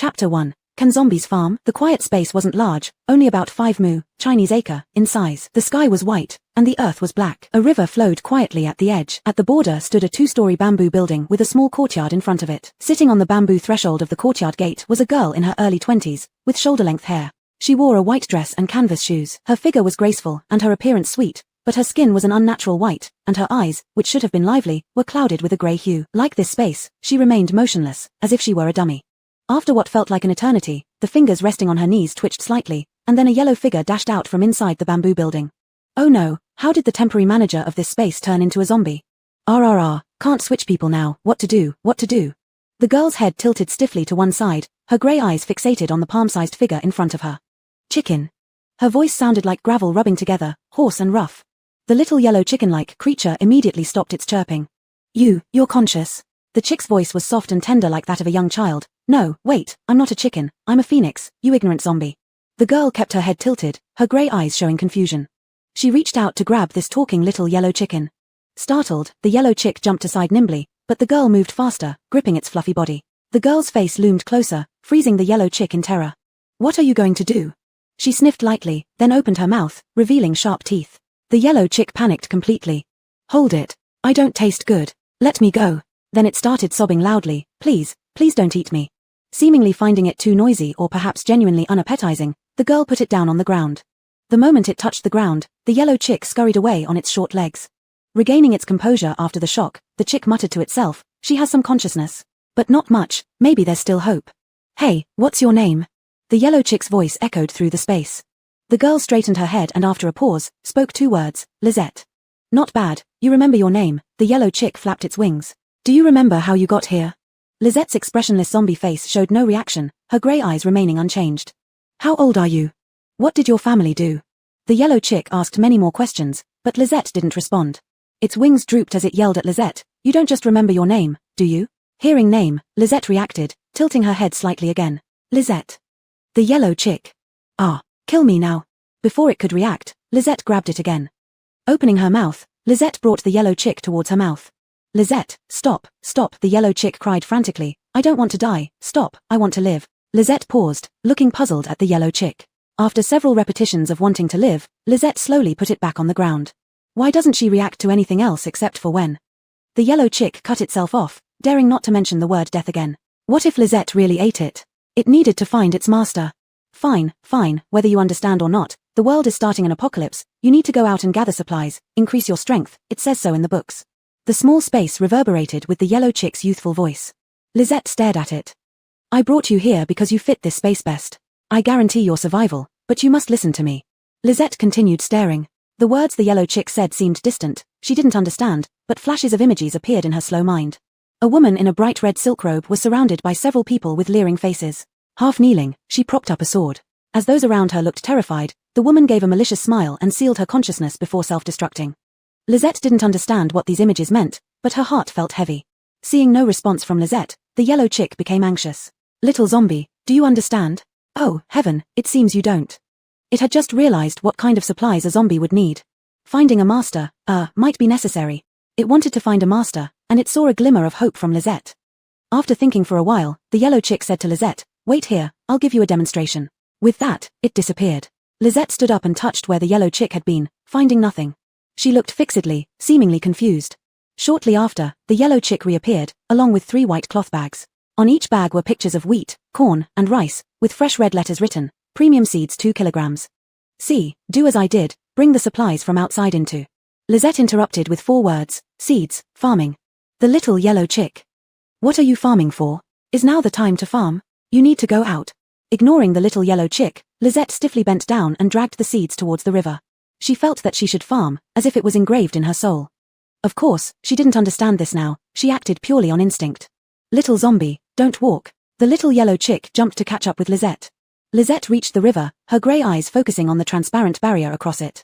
Chapter 1. Can Zombies Farm? The quiet space wasn't large, only about 5 Chinese acre in size. The sky was white, and the earth was black. A river flowed quietly at the edge. At the border stood a 2-story bamboo building with a small courtyard in front of it. Sitting on the bamboo threshold of the courtyard gate was a girl in her early 20s, with shoulder-length hair. She wore a white dress and canvas shoes. Her figure was graceful, and her appearance sweet, but her skin was an unnatural white, and her eyes, which should have been lively, were clouded with a grey hue. Like this space, she remained motionless, as if she were a dummy. After what felt like an eternity, the fingers resting on her knees twitched slightly, and then a yellow figure dashed out from inside the bamboo building. Oh no, how did the temporary manager of this space turn into a zombie? RRR, can't switch people now, what to do? The girl's head tilted stiffly to one side, her grey eyes fixated on the palm-sized figure in front of her. Chicken. Her voice sounded like gravel rubbing together, hoarse and rough. The little yellow chicken-like creature immediately stopped its chirping. You're conscious. The chick's voice was soft and tender like that of a young child. No, wait, I'm not a chicken, I'm a phoenix, you ignorant zombie. The girl kept her head tilted, her grey eyes showing confusion. She reached out to grab this talking little yellow chicken. Startled, the yellow chick jumped aside nimbly, but the girl moved faster, gripping its fluffy body. The girl's face loomed closer, freezing the yellow chick in terror. What are you going to do? She sniffed lightly, then opened her mouth, revealing sharp teeth. The yellow chick panicked completely. Hold it. I don't taste good. Let me go. Then it started sobbing loudly. Please don't eat me. Seemingly finding it too noisy or perhaps genuinely unappetizing, the girl put it down on the ground. The moment it touched the ground, the yellow chick scurried away on its short legs. Regaining its composure after the shock, the chick muttered to itself, she has some consciousness. But not much, maybe there's still hope. Hey, what's your name? The yellow chick's voice echoed through the space. The girl straightened her head and after a pause, spoke 2 words, Lizette. Not bad, you remember your name. The yellow chick flapped its wings. Do you remember how you got here? Lizette's expressionless zombie face showed no reaction, her grey eyes remaining unchanged. How old are you? What did your family do? The yellow chick asked many more questions, but Lizette didn't respond. Its wings drooped as it yelled at Lizette, you don't just remember your name, do you? Hearing name, Lizette reacted, tilting her head slightly again. Lizette. The yellow chick. Kill me now. Before it could react, Lizette grabbed it again. Opening her mouth, Lizette brought the yellow chick towards her mouth. Lizette, stop, the yellow chick cried frantically. I don't want to die, stop, I want to live. Lizette paused, looking puzzled at the yellow chick. After several repetitions of wanting to live, Lizette slowly put it back on the ground. Why doesn't she react to anything else except for when? The yellow chick cut itself off, daring not to mention the word death again. What if Lizette really ate it? It needed to find its master. Fine, whether you understand or not, the world is starting an apocalypse, you need to go out and gather supplies, increase your strength, it says so in the books. The small space reverberated with the yellow chick's youthful voice. Lizette stared at it. I brought you here because you fit this space best. I guarantee your survival, but you must listen to me. Lizette continued staring. The words the yellow chick said seemed distant, she didn't understand, but flashes of images appeared in her slow mind. A woman in a bright red silk robe was surrounded by several people with leering faces. Half kneeling, she propped up a sword. As those around her looked terrified, the woman gave a malicious smile and sealed her consciousness before self-destructing. Lizette didn't understand what these images meant, but her heart felt heavy. Seeing no response from Lizette, the yellow chick became anxious. Little zombie, do you understand? Oh, heaven, it seems you don't. It had just realized what kind of supplies a zombie would need. Finding a master, might be necessary. It wanted to find a master, and it saw a glimmer of hope from Lizette. After thinking for a while, the yellow chick said to Lizette, wait here, I'll give you a demonstration. With that, it disappeared. Lizette stood up and touched where the yellow chick had been, finding nothing. She looked fixedly, seemingly confused. Shortly after, the yellow chick reappeared, along with 3 white cloth bags. On each bag were pictures of wheat, corn, and rice, with fresh red letters written, premium seeds 2 kilograms. See, do as I did, bring the supplies from outside into. Lizette interrupted with 4 words, seeds, farming. The little yellow chick. What are you farming for? Is now the time to farm? You need to go out. Ignoring the little yellow chick, Lizette stiffly bent down and dragged the seeds towards the river. She felt that she should farm, as if it was engraved in her soul. Of course, she didn't understand this now, she acted purely on instinct. Little zombie, don't walk. The little yellow chick jumped to catch up with Lizette. Lizette reached the river, her grey eyes focusing on the transparent barrier across it.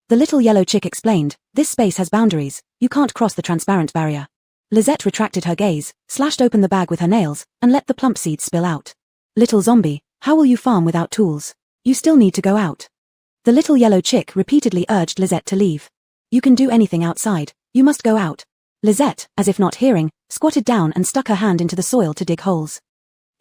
The little yellow chick explained, this space has boundaries, you can't cross the transparent barrier. Lizette retracted her gaze, slashed open the bag with her nails, and let the plump seeds spill out. Little zombie, how will you farm without tools? You still need to go out. The little yellow chick repeatedly urged Lizette to leave. You can do anything outside, you must go out. Lizette, as if not hearing, squatted down and stuck her hand into the soil to dig holes.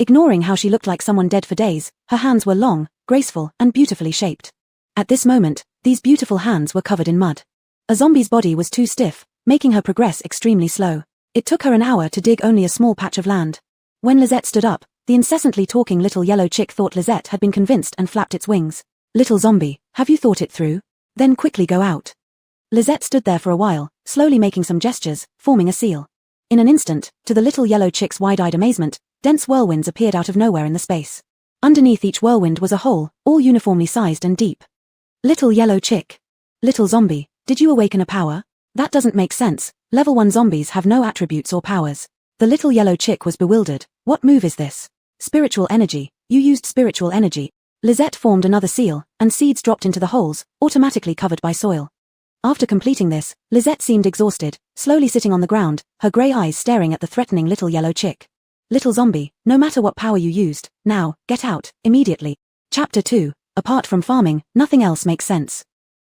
Ignoring how she looked like someone dead for days, her hands were long, graceful, and beautifully shaped. At this moment, these beautiful hands were covered in mud. A zombie's body was too stiff, making her progress extremely slow. It took her an hour to dig only a small patch of land. When Lizette stood up, the incessantly talking little yellow chick thought Lizette had been convinced and flapped its wings. Little zombie, have you thought it through? Then quickly go out. Lizette stood there for a while, slowly making some gestures, forming a seal. In an instant, to the little yellow chick's wide-eyed amazement, dense whirlwinds appeared out of nowhere in the space. Underneath each whirlwind was a hole, all uniformly sized and deep. Little yellow chick. Little zombie, did you awaken a power? That doesn't make sense. Level 1 zombies have no attributes or powers. The little yellow chick was bewildered. What move is this? Spiritual energy. You used spiritual energy. Lizette formed another seal, and seeds dropped into the holes, automatically covered by soil. After completing this, Lizette seemed exhausted, slowly sitting on the ground, her grey eyes staring at the threatening little yellow chick. Little zombie, no matter what power you used, now, get out, immediately. Chapter 2. Apart from farming, nothing else makes sense.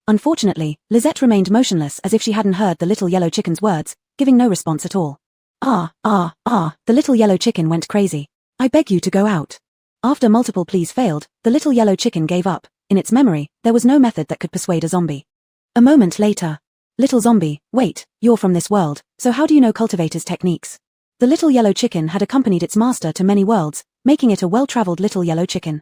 Unfortunately, Lizette remained motionless as if she hadn't heard the little yellow chicken's words, giving no response at all. The little yellow chicken went crazy. I beg you to go out. After multiple pleas failed, the little yellow chicken gave up. In its memory, there was no method that could persuade a zombie. A moment later. Little zombie, wait, you're from this world, so how do you know cultivators' techniques? The little yellow chicken had accompanied its master to many worlds, making it a well-traveled little yellow chicken.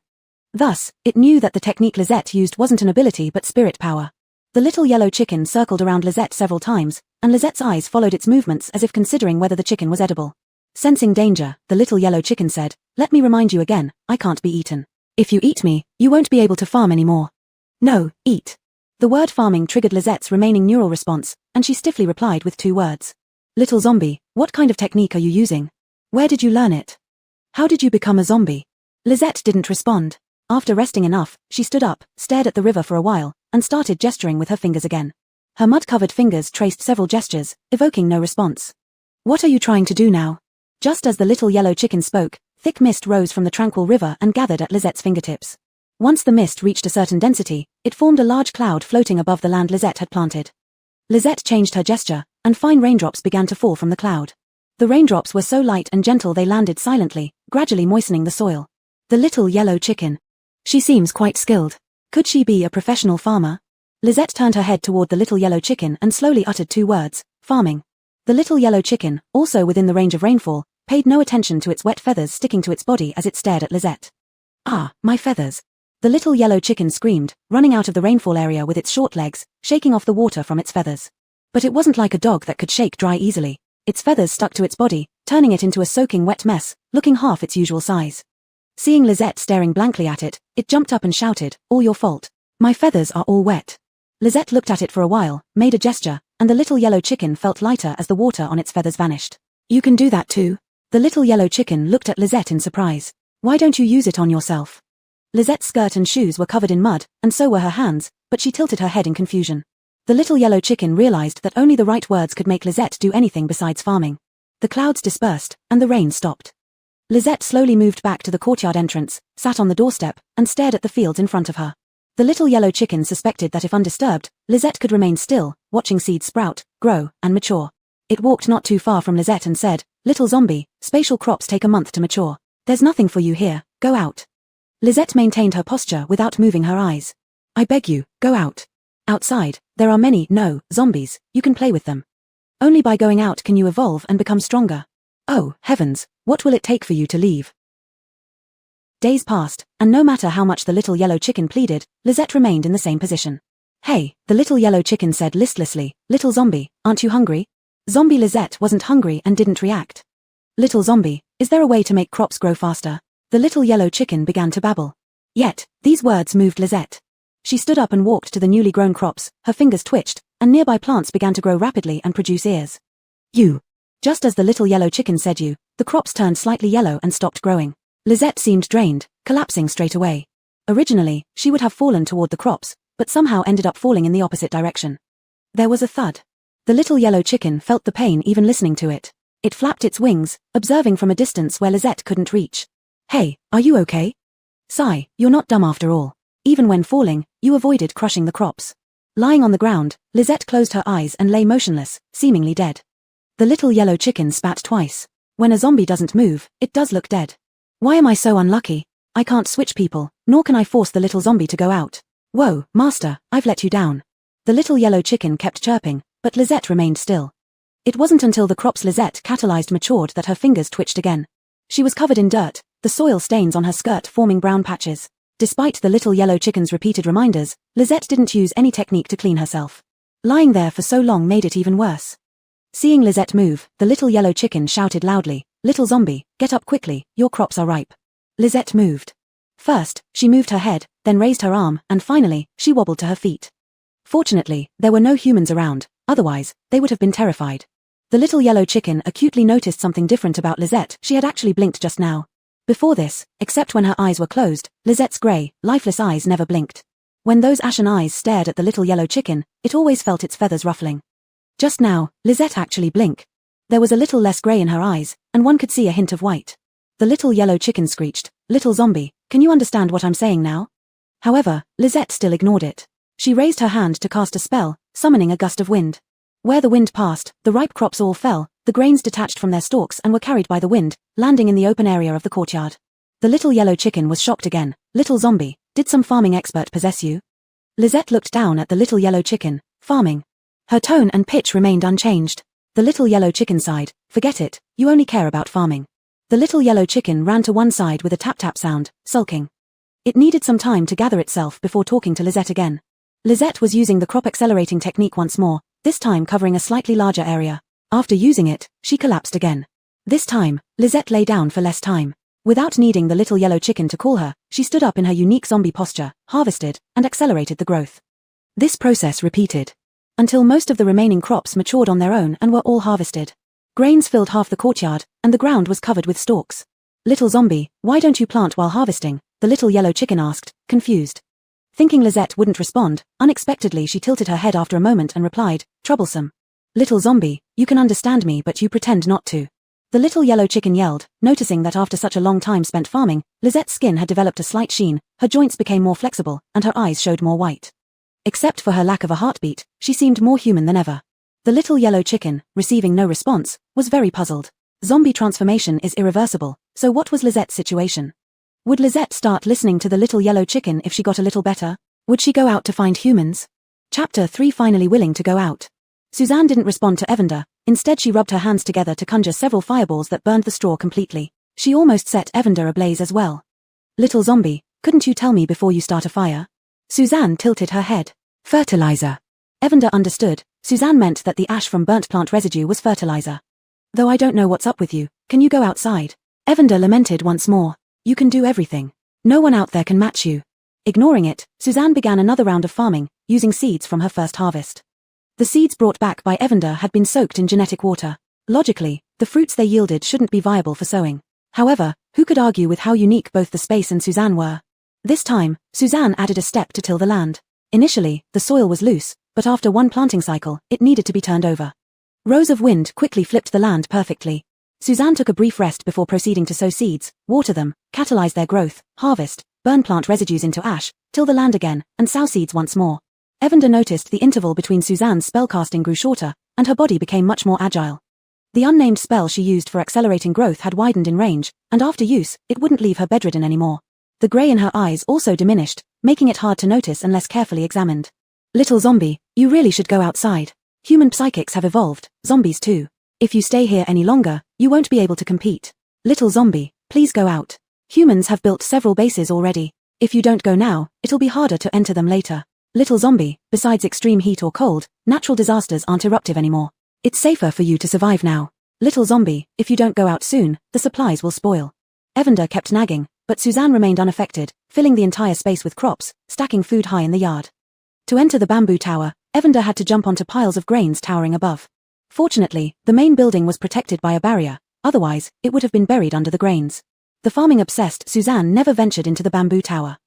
Thus, it knew that the technique Lizette used wasn't an ability but spirit power. The little yellow chicken circled around Lizette several times, and Lizette's eyes followed its movements as if considering whether the chicken was edible. Sensing danger, the little yellow chicken said, "Let me remind you again, I can't be eaten. If you eat me, you won't be able to farm anymore." No, eat. The word farming triggered Lizette's remaining neural response, and she stiffly replied with 2 words. Little zombie, what kind of technique are you using? Where did you learn it? How did you become a zombie? Lizette didn't respond. After resting enough, she stood up, stared at the river for a while, and started gesturing with her fingers again. Her mud-covered fingers traced several gestures, evoking no response. What are you trying to do now? Just as the little yellow chicken spoke, thick mist rose from the tranquil river and gathered at Lizette's fingertips. Once the mist reached a certain density, it formed a large cloud floating above the land Lizette had planted. Lizette changed her gesture, and fine raindrops began to fall from the cloud. The raindrops were so light and gentle they landed silently, gradually moistening the soil. The little yellow chicken. She seems quite skilled. Could she be a professional farmer? Lizette turned her head toward the little yellow chicken and slowly uttered 2 words, farming. The little yellow chicken, also within the range of rainfall, paid no attention to its wet feathers sticking to its body as it stared at Lizette. Ah, my feathers. The little yellow chicken screamed, running out of the rainfall area with its short legs, shaking off the water from its feathers. But it wasn't like a dog that could shake dry easily. Its feathers stuck to its body, turning it into a soaking wet mess, looking half its usual size. Seeing Lizette staring blankly at it, it jumped up and shouted, "All your fault. My feathers are all wet." Lizette looked at it for a while, made a gesture, and the little yellow chicken felt lighter as the water on its feathers vanished. You can do that too? The little yellow chicken looked at Lizette in surprise. Why don't you use it on yourself? Lizette's skirt and shoes were covered in mud, and so were her hands, but she tilted her head in confusion. The little yellow chicken realized that only the right words could make Lizette do anything besides farming. The clouds dispersed, and the rain stopped. Lizette slowly moved back to the courtyard entrance, sat on the doorstep, and stared at the fields in front of her. The little yellow chicken suspected that if undisturbed, Lizette could remain still, watching seeds sprout, grow, and mature. It walked not too far from Lizette and said, "Little zombie, spatial crops take a month to mature. There's nothing for you here, go out." Lizette maintained her posture without moving her eyes. "I beg you, go out. Outside, there are many, zombies, you can play with them. Only by going out can you evolve and become stronger. Oh, heavens, what will it take for you to leave?" Days passed, and no matter how much the little yellow chicken pleaded, Lizette remained in the same position. "Hey," the little yellow chicken said listlessly, "little zombie, aren't you hungry?" Zombie Lizette wasn't hungry and didn't react. "Little zombie, is there a way to make crops grow faster?" The little yellow chicken began to babble. Yet, these words moved Lizette. She stood up and walked to the newly grown crops, her fingers twitched, and nearby plants began to grow rapidly and produce ears. "You." Just as the little yellow chicken said "you," the crops turned slightly yellow and stopped growing. Lizette seemed drained, collapsing straight away. Originally, she would have fallen toward the crops, but somehow ended up falling in the opposite direction. There was a thud. The little yellow chicken felt the pain even listening to it. It flapped its wings, observing from a distance where Lizette couldn't reach. "Hey, are you okay? Sigh, you're not dumb after all. Even when falling, you avoided crushing the crops." Lying on the ground, Lizette closed her eyes and lay motionless, seemingly dead. The little yellow chicken spat twice. When a zombie doesn't move, it does look dead. Why am I so unlucky? I can't switch people, nor can I force the little zombie to go out. Whoa, master, I've let you down. The little yellow chicken kept chirping, but Lisette remained still. It wasn't until the crops Lisette catalyzed matured that her fingers twitched again. She was covered in dirt, the soil stains on her skirt forming brown patches. Despite the little yellow chicken's repeated reminders, Lisette didn't use any technique to clean herself. Lying there for so long made it even worse. Seeing Lisette move, the little yellow chicken shouted loudly, "Little zombie, get up quickly, your crops are ripe." Lisette moved. First, she moved her head, then raised her arm, and finally, she wobbled to her feet. Fortunately, there were no humans around, otherwise, they would have been terrified. The little yellow chicken acutely noticed something different about Lisette. She had actually blinked just now. Before this, except when her eyes were closed, Lisette's grey, lifeless eyes never blinked. When those ashen eyes stared at the little yellow chicken, it always felt its feathers ruffling. Just now, Lisette actually blinked. There was a little less grey in her eyes, and one could see a hint of white. The little yellow chicken screeched, "Little zombie, can you understand what I'm saying now?" However, Lisette still ignored it. She raised her hand to cast a spell, summoning a gust of wind. Where the wind passed, the ripe crops all fell, the grains detached from their stalks and were carried by the wind, landing in the open area of the courtyard. The little yellow chicken was shocked again. "Little zombie, did some farming expert possess you?" Lisette looked down at the little yellow chicken. "Farming?" Her tone and pitch remained unchanged. The little yellow chicken sighed. "Forget it, you only care about farming." The little yellow chicken ran to one side with a tap-tap sound, sulking. It needed some time to gather itself before talking to Lisette again. Lisette was using the crop accelerating technique once more, this time covering a slightly larger area. After using it, she collapsed again. This time, Lisette lay down for less time. Without needing the little yellow chicken to call her, she stood up in her unique zombie posture, harvested, and accelerated the growth. This process repeated until most of the remaining crops matured on their own and were all harvested. Grains filled half the courtyard, and the ground was covered with stalks. "Little zombie, why don't you plant while harvesting?" the little yellow chicken asked, confused. Thinking Lisette wouldn't respond, unexpectedly she tilted her head after a moment and replied, "Troublesome. Little zombie, you can understand me but you pretend not to." The little yellow chicken yelled, noticing that after such a long time spent farming, Lisette's skin had developed a slight sheen, her joints became more flexible, and her eyes showed more white. Except for her lack of a heartbeat, she seemed more human than ever. The little yellow chicken, receiving no response, was very puzzled. Zombie transformation is irreversible, so what was Lisette's situation? Would Lisette start listening to the little yellow chicken if she got a little better? Would she go out to find humans? Chapter 3. Finally willing to go out. Suzanne didn't respond to Evander, instead she rubbed her hands together to conjure several fireballs that burned the straw completely. She almost set Evander ablaze as well. "Little zombie, couldn't you tell me before you start a fire?" Suzanne tilted her head. "Fertilizer." Evander understood. Suzanne meant that the ash from burnt plant residue was fertilizer. "Though I don't know what's up with you, can you go outside?" Evander lamented once more. "You can do everything. No one out there can match you." Ignoring it, Suzanne began another round of farming, using seeds from her first harvest. The seeds brought back by Evander had been soaked in genetic water. Logically, the fruits they yielded shouldn't be viable for sowing. However, who could argue with how unique both the space and Suzanne were? This time, Suzanne added a step to till the land. Initially, the soil was loose, but after one planting cycle, it needed to be turned over. Rows of wind quickly flipped the land perfectly. Suzanne took a brief rest before proceeding to sow seeds, water them, catalyze their growth, harvest, burn plant residues into ash, till the land again, and sow seeds once more. Evander noticed the interval between Suzanne's spellcasting grew shorter, and her body became much more agile. The unnamed spell she used for accelerating growth had widened in range, and after use, it wouldn't leave her bedridden anymore. The grey in her eyes also diminished, making it hard to notice unless carefully examined. "Little zombie, you really should go outside. Human psychics have evolved, zombies too. If you stay here any longer, you won't be able to compete. Little zombie, please go out. Humans have built several bases already. If you don't go now, it'll be harder to enter them later. Little zombie, besides extreme heat or cold, natural disasters aren't eruptive anymore. It's safer for you to survive now. Little zombie, if you don't go out soon, the supplies will spoil." Evander kept nagging, but Suzanne remained unaffected, filling the entire space with crops, stacking food high in the yard. To enter the bamboo tower, Evander had to jump onto piles of grains towering above. Fortunately, the main building was protected by a barrier, otherwise, it would have been buried under the grains. The farming-obsessed Suzanne never ventured into the bamboo tower.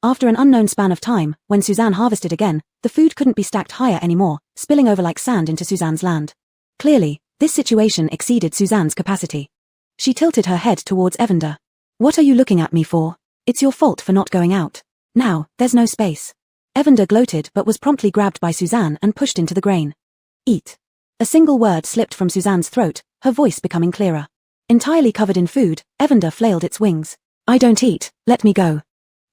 After an unknown span of time, when Suzanne harvested again, the food couldn't be stacked higher anymore, spilling over like sand into Suzanne's land. Clearly, this situation exceeded Suzanne's capacity. She tilted her head towards Evander. "What are you looking at me for? It's your fault for not going out. Now, there's no space." Evander gloated but was promptly grabbed by Suzanne and pushed into the grain. "Eat." A single word slipped from Suzanne's throat, her voice becoming clearer. Entirely covered in food, Evander flailed its wings. I don't eat, let me go.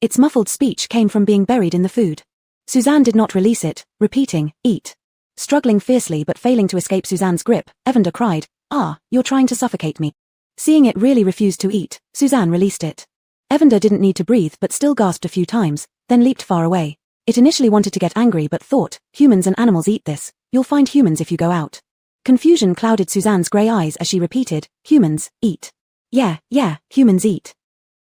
Its muffled speech came from being buried in the food. Suzanne did not release it, repeating, eat. Struggling fiercely but failing to escape Suzanne's grip, Evander cried, ah, you're trying to suffocate me. Seeing it really refused to eat, Suzanne released it. Evander didn't need to breathe but still gasped a few times, then leaped far away. It initially wanted to get angry but thought, humans and animals eat this, you'll find humans if you go out. Confusion clouded Suzanne's grey eyes as she repeated, humans, eat. Yeah, humans eat.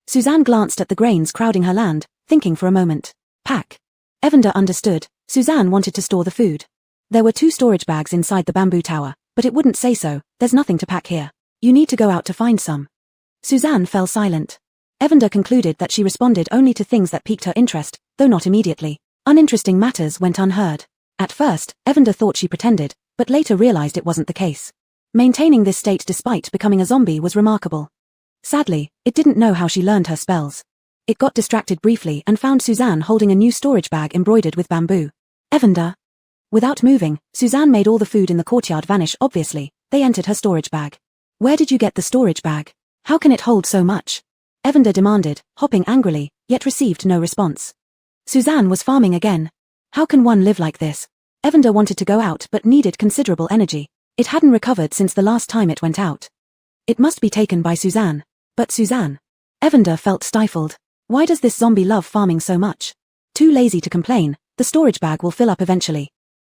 Suzanne glanced at the grains crowding her land, thinking for a moment. Pack. Evander understood, Suzanne wanted to store the food. There were 2 storage bags inside the bamboo tower, but it wouldn't say so, there's nothing to pack here. You need to go out to find some. Suzanne fell silent. Evander concluded that she responded only to things that piqued her interest, though not immediately. Uninteresting matters went unheard. At first, Evander thought she pretended, but later realized it wasn't the case. Maintaining this state despite becoming a zombie was remarkable. Sadly, it didn't know how she learned her spells. It got distracted briefly and found Suzanne holding a new storage bag embroidered with bamboo. Evander. Without moving, Suzanne made all the food in the courtyard vanish obviously, they entered her storage bag. Where did you get the storage bag? How can it hold so much? Evander demanded, hopping angrily, yet received no response. Suzanne was farming again. How can one live like this? Evander wanted to go out but needed considerable energy. It hadn't recovered since the last time it went out. It must be taken by Suzanne. But Suzanne. Evander felt stifled. Why does this zombie love farming so much? Too lazy to complain, the storage bag will fill up eventually.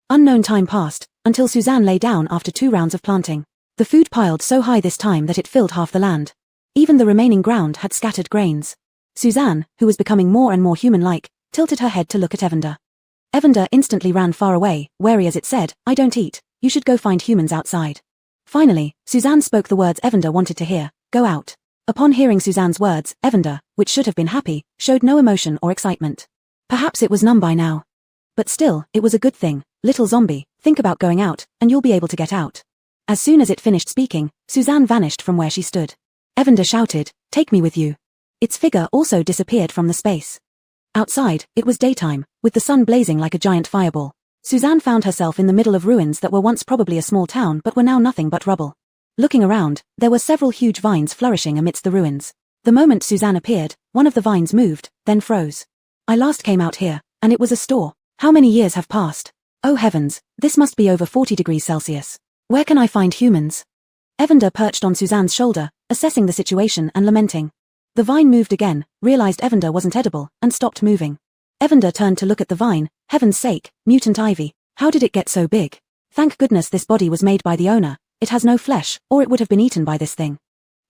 Unknown time passed, until Suzanne lay down after 2 rounds of planting. The food piled so high this time that it filled half the land. Even the remaining ground had scattered grains. Suzanne, who was becoming more and more human-like, tilted her head to look at Evander. Evander instantly ran far away, wary as it said, I don't eat, you should go find humans outside. Finally, Suzanne spoke the words Evander wanted to hear, go out. Upon hearing Suzanne's words, Evander, which should have been happy, showed no emotion or excitement. Perhaps it was numb by now. But still, it was a good thing, little zombie, think about going out, and you'll be able to get out. As soon as it finished speaking, Suzanne vanished from where she stood. Evander shouted, take me with you. Its figure also disappeared from the space. Outside, it was daytime, with the sun blazing like a giant fireball. Suzanne found herself in the middle of ruins that were once probably a small town but were now nothing but rubble. Looking around, there were several huge vines flourishing amidst the ruins. The moment Suzanne appeared, one of the vines moved, then froze. I last came out here, and it was a store. How many years have passed? Oh heavens, this must be over 40 degrees Celsius. Where can I find humans? Evander perched on Suzanne's shoulder, assessing the situation and lamenting. The vine moved again, realized Evander wasn't edible, and stopped moving. Evander turned to look at the vine, heaven's sake, mutant ivy, how did it get so big? Thank goodness this body was made by the owner, it has no flesh, or it would have been eaten by this thing.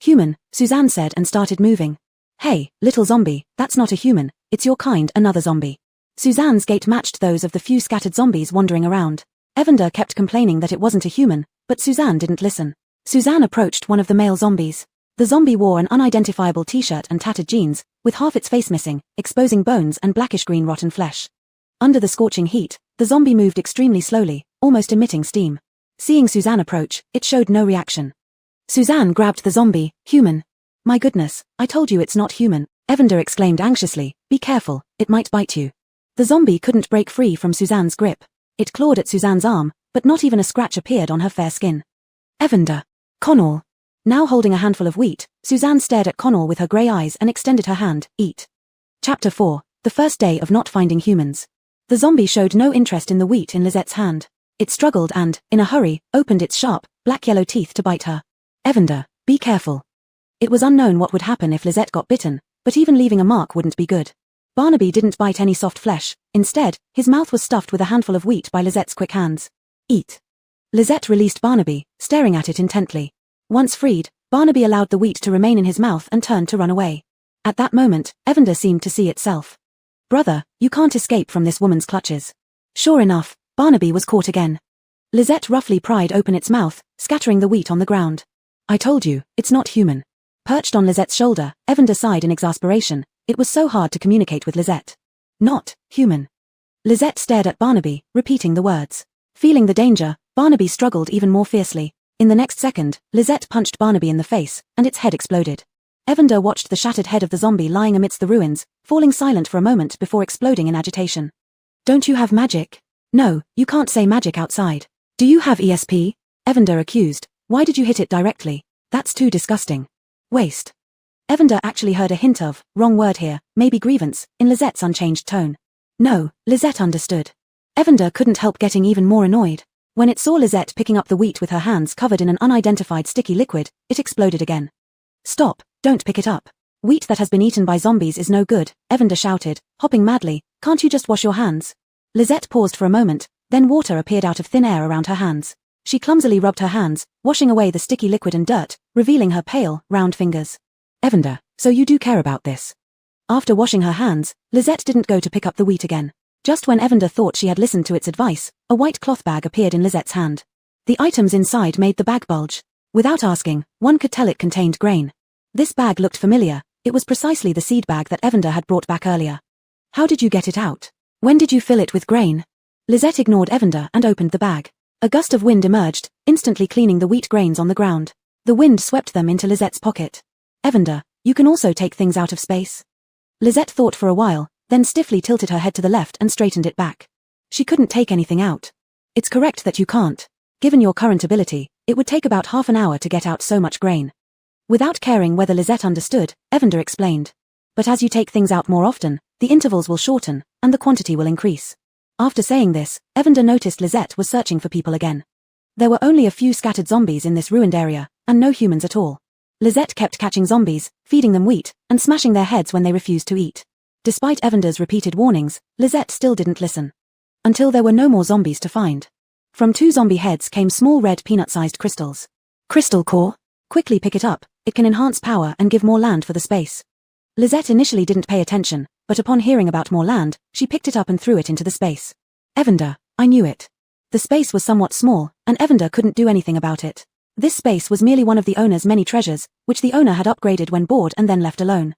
Human, Suzanne said and started moving. Hey, little zombie, that's not a human, it's your kind, another zombie. Suzanne's gait matched those of the few scattered zombies wandering around. Evander kept complaining that it wasn't a human, but Suzanne didn't listen. Suzanne approached one of the male zombies. The zombie wore an unidentifiable t-shirt and tattered jeans, with half its face missing, exposing bones and blackish-green rotten flesh. Under the scorching heat, the zombie moved extremely slowly, almost emitting steam. Seeing Suzanne approach, it showed no reaction. Suzanne grabbed the zombie, human. My goodness, I told you it's not human, Evander exclaimed anxiously, be careful, it might bite you. The zombie couldn't break free from Suzanne's grip. It clawed at Suzanne's arm, but not even a scratch appeared on her fair skin. Evander. Connell. Now holding a handful of wheat, Suzanne stared at Connell with her grey eyes and extended her hand, eat. Chapter 4, the first day of not finding humans. The zombie showed no interest in the wheat in Lizette's hand. It struggled and, in a hurry, opened its sharp, black-yellow teeth to bite her. Evander, be careful. It was unknown what would happen if Lizette got bitten, but even leaving a mark wouldn't be good. Barnaby didn't bite any soft flesh, instead, his mouth was stuffed with a handful of wheat by Lizette's quick hands. Eat. Lizette released Barnaby, staring at it intently. Once freed, Barnaby allowed the wheat to remain in his mouth and turned to run away. At that moment, Evander seemed to see itself. Brother, you can't escape from this woman's clutches. Sure enough, Barnaby was caught again. Lizette roughly pried open its mouth, scattering the wheat on the ground. I told you, it's not human. Perched on Lizette's shoulder, Evander sighed in exasperation. It was so hard to communicate with Lizette. Not human. Lizette stared at Barnaby, repeating the words. Feeling the danger, Barnaby struggled even more fiercely. In the next second, Lizette punched Barnaby in the face, and its head exploded. Evander watched the shattered head of the zombie lying amidst the ruins, falling silent for a moment before exploding in agitation. Don't you have magic? No, you can't say magic outside. Do you have ESP? Evander accused. Why did you hit it directly? That's too disgusting. Waste. Evander actually heard a hint of, wrong word here, maybe grievance, in Lizette's unchanged tone. No, Lisette understood. Evander couldn't help getting even more annoyed. When it saw Lisette picking up the wheat with her hands covered in an unidentified sticky liquid, it exploded again. Stop, don't pick it up. Wheat that has been eaten by zombies is no good, Evander shouted, hopping madly, can't you just wash your hands? Lisette paused for a moment, then water appeared out of thin air around her hands. She clumsily rubbed her hands, washing away the sticky liquid and dirt, revealing her pale, round fingers. Evander, so you do care about this. After washing her hands, Lisette didn't go to pick up the wheat again. Just when Evander thought she had listened to its advice, a white cloth bag appeared in Lisette's hand. The items inside made the bag bulge. Without asking, one could tell it contained grain. This bag looked familiar, it was precisely the seed bag that Evander had brought back earlier. How did you get it out? When did you fill it with grain? Lisette ignored Evander and opened the bag. A gust of wind emerged, instantly cleaning the wheat grains on the ground. The wind swept them into Lisette's pocket. Evander, you can also take things out of space. Lisette thought for a while, then stiffly tilted her head to the left and straightened it back. She couldn't take anything out. It's correct that you can't. Given your current ability, it would take about half an hour to get out so much grain. Without caring whether Lisette understood, Evander explained. But as you take things out more often, the intervals will shorten, and the quantity will increase. After saying this, Evander noticed Lisette was searching for people again. There were only a few scattered zombies in this ruined area, and no humans at all. Lisette kept catching zombies, feeding them wheat, and smashing their heads when they refused to eat. Despite Evander's repeated warnings, Lisette still didn't listen. Until there were no more zombies to find. From 2 zombie heads came small red peanut-sized crystals. Crystal core? Quickly pick it up, it can enhance power and give more land for the space. Lisette initially didn't pay attention, but upon hearing about more land, she picked it up and threw it into the space. Evander, I knew it. The space was somewhat small, and Evander couldn't do anything about it. This space was merely one of the owner's many treasures, which the owner had upgraded when bored and then left alone.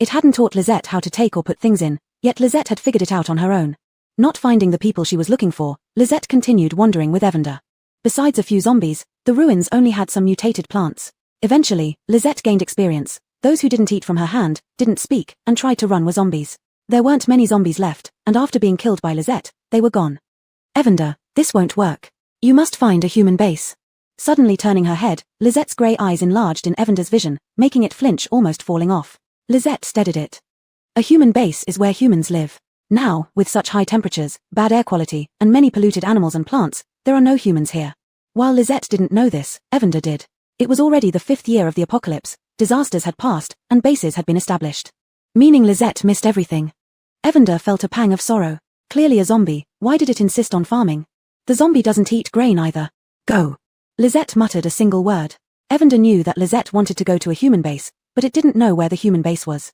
It hadn't taught Lisette how to take or put things in, yet Lisette had figured it out on her own. Not finding the people she was looking for, Lisette continued wandering with Evander. Besides a few zombies, the ruins only had some mutated plants. Eventually, Lisette gained experience. Those who didn't eat from her hand, didn't speak, and tried to run were zombies. There weren't many zombies left, and after being killed by Lisette, they were gone. Evander, this won't work. You must find a human base. Suddenly turning her head, Lisette's grey eyes enlarged in Evander's vision, making it flinch, almost falling off. Lisette steadied it. A human base is where humans live. Now, with such high temperatures, bad air quality, and many polluted animals and plants, there are no humans here. While Lisette didn't know this, Evander did. It was already the 5th year of the apocalypse, disasters had passed, and bases had been established. Meaning Lisette missed everything. Evander felt a pang of sorrow. Clearly a zombie, why did it insist on farming? The zombie doesn't eat grain either. Go. Lisette muttered a single word. Evander knew that Lisette wanted to go to a human base, but it didn't know where the human base was.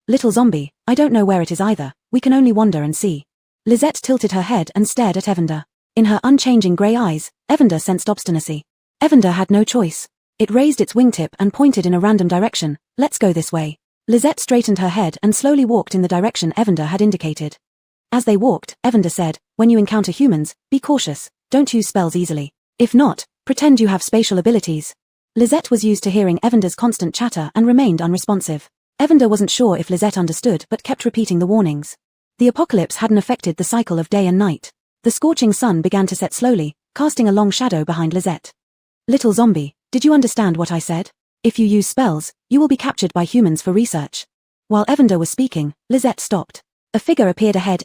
Little zombie, I don't know where it is either, we can only wander and see. Lisette tilted her head and stared at Evander. In her unchanging grey eyes, Evander sensed obstinacy. Evander had no choice. It raised its wingtip and pointed in a random direction. Let's go this way. Lisette straightened her head and slowly walked in the direction Evander had indicated. As they walked, Evander said, when you encounter humans, be cautious, don't use spells easily. If not, pretend you have spatial abilities. Lisette was used to hearing Evander's constant chatter and remained unresponsive. Evander wasn't sure if Lisette understood but kept repeating the warnings. The apocalypse hadn't affected the cycle of day and night. The scorching sun began to set slowly, casting a long shadow behind Lisette. Little zombie, did you understand what I said? If you use spells, you will be captured by humans for research. While Evander was speaking, Lisette stopped. A figure appeared ahead.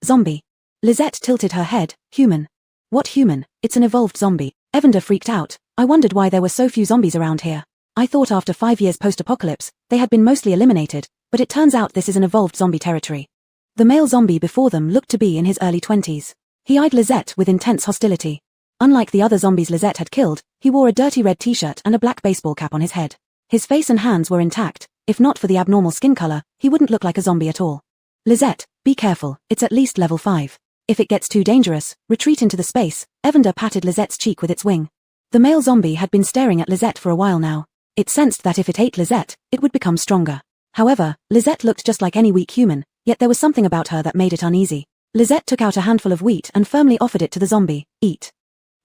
Zombie. Lisette tilted her head. Human. What human? It's an evolved zombie. Evander freaked out. I wondered why there were so few zombies around here. I thought after 5 years post-apocalypse, they had been mostly eliminated, but it turns out this is an evolved zombie territory. The male zombie before them looked to be in his early 20s. He eyed Lisette with intense hostility. Unlike the other zombies Lisette had killed, he wore a dirty red t-shirt and a black baseball cap on his head. His face and hands were intact. If not for the abnormal skin color, he wouldn't look like a zombie at all. Lisette, be careful, it's at least level 5. If it gets too dangerous, retreat into the space. Evander patted Lisette's cheek with its wing. The male zombie had been staring at Lisette for a while now. It sensed that if it ate Lisette, it would become stronger. However, Lisette looked just like any weak human, yet there was something about her that made it uneasy. Lisette took out a handful of wheat and firmly offered it to the zombie. Eat.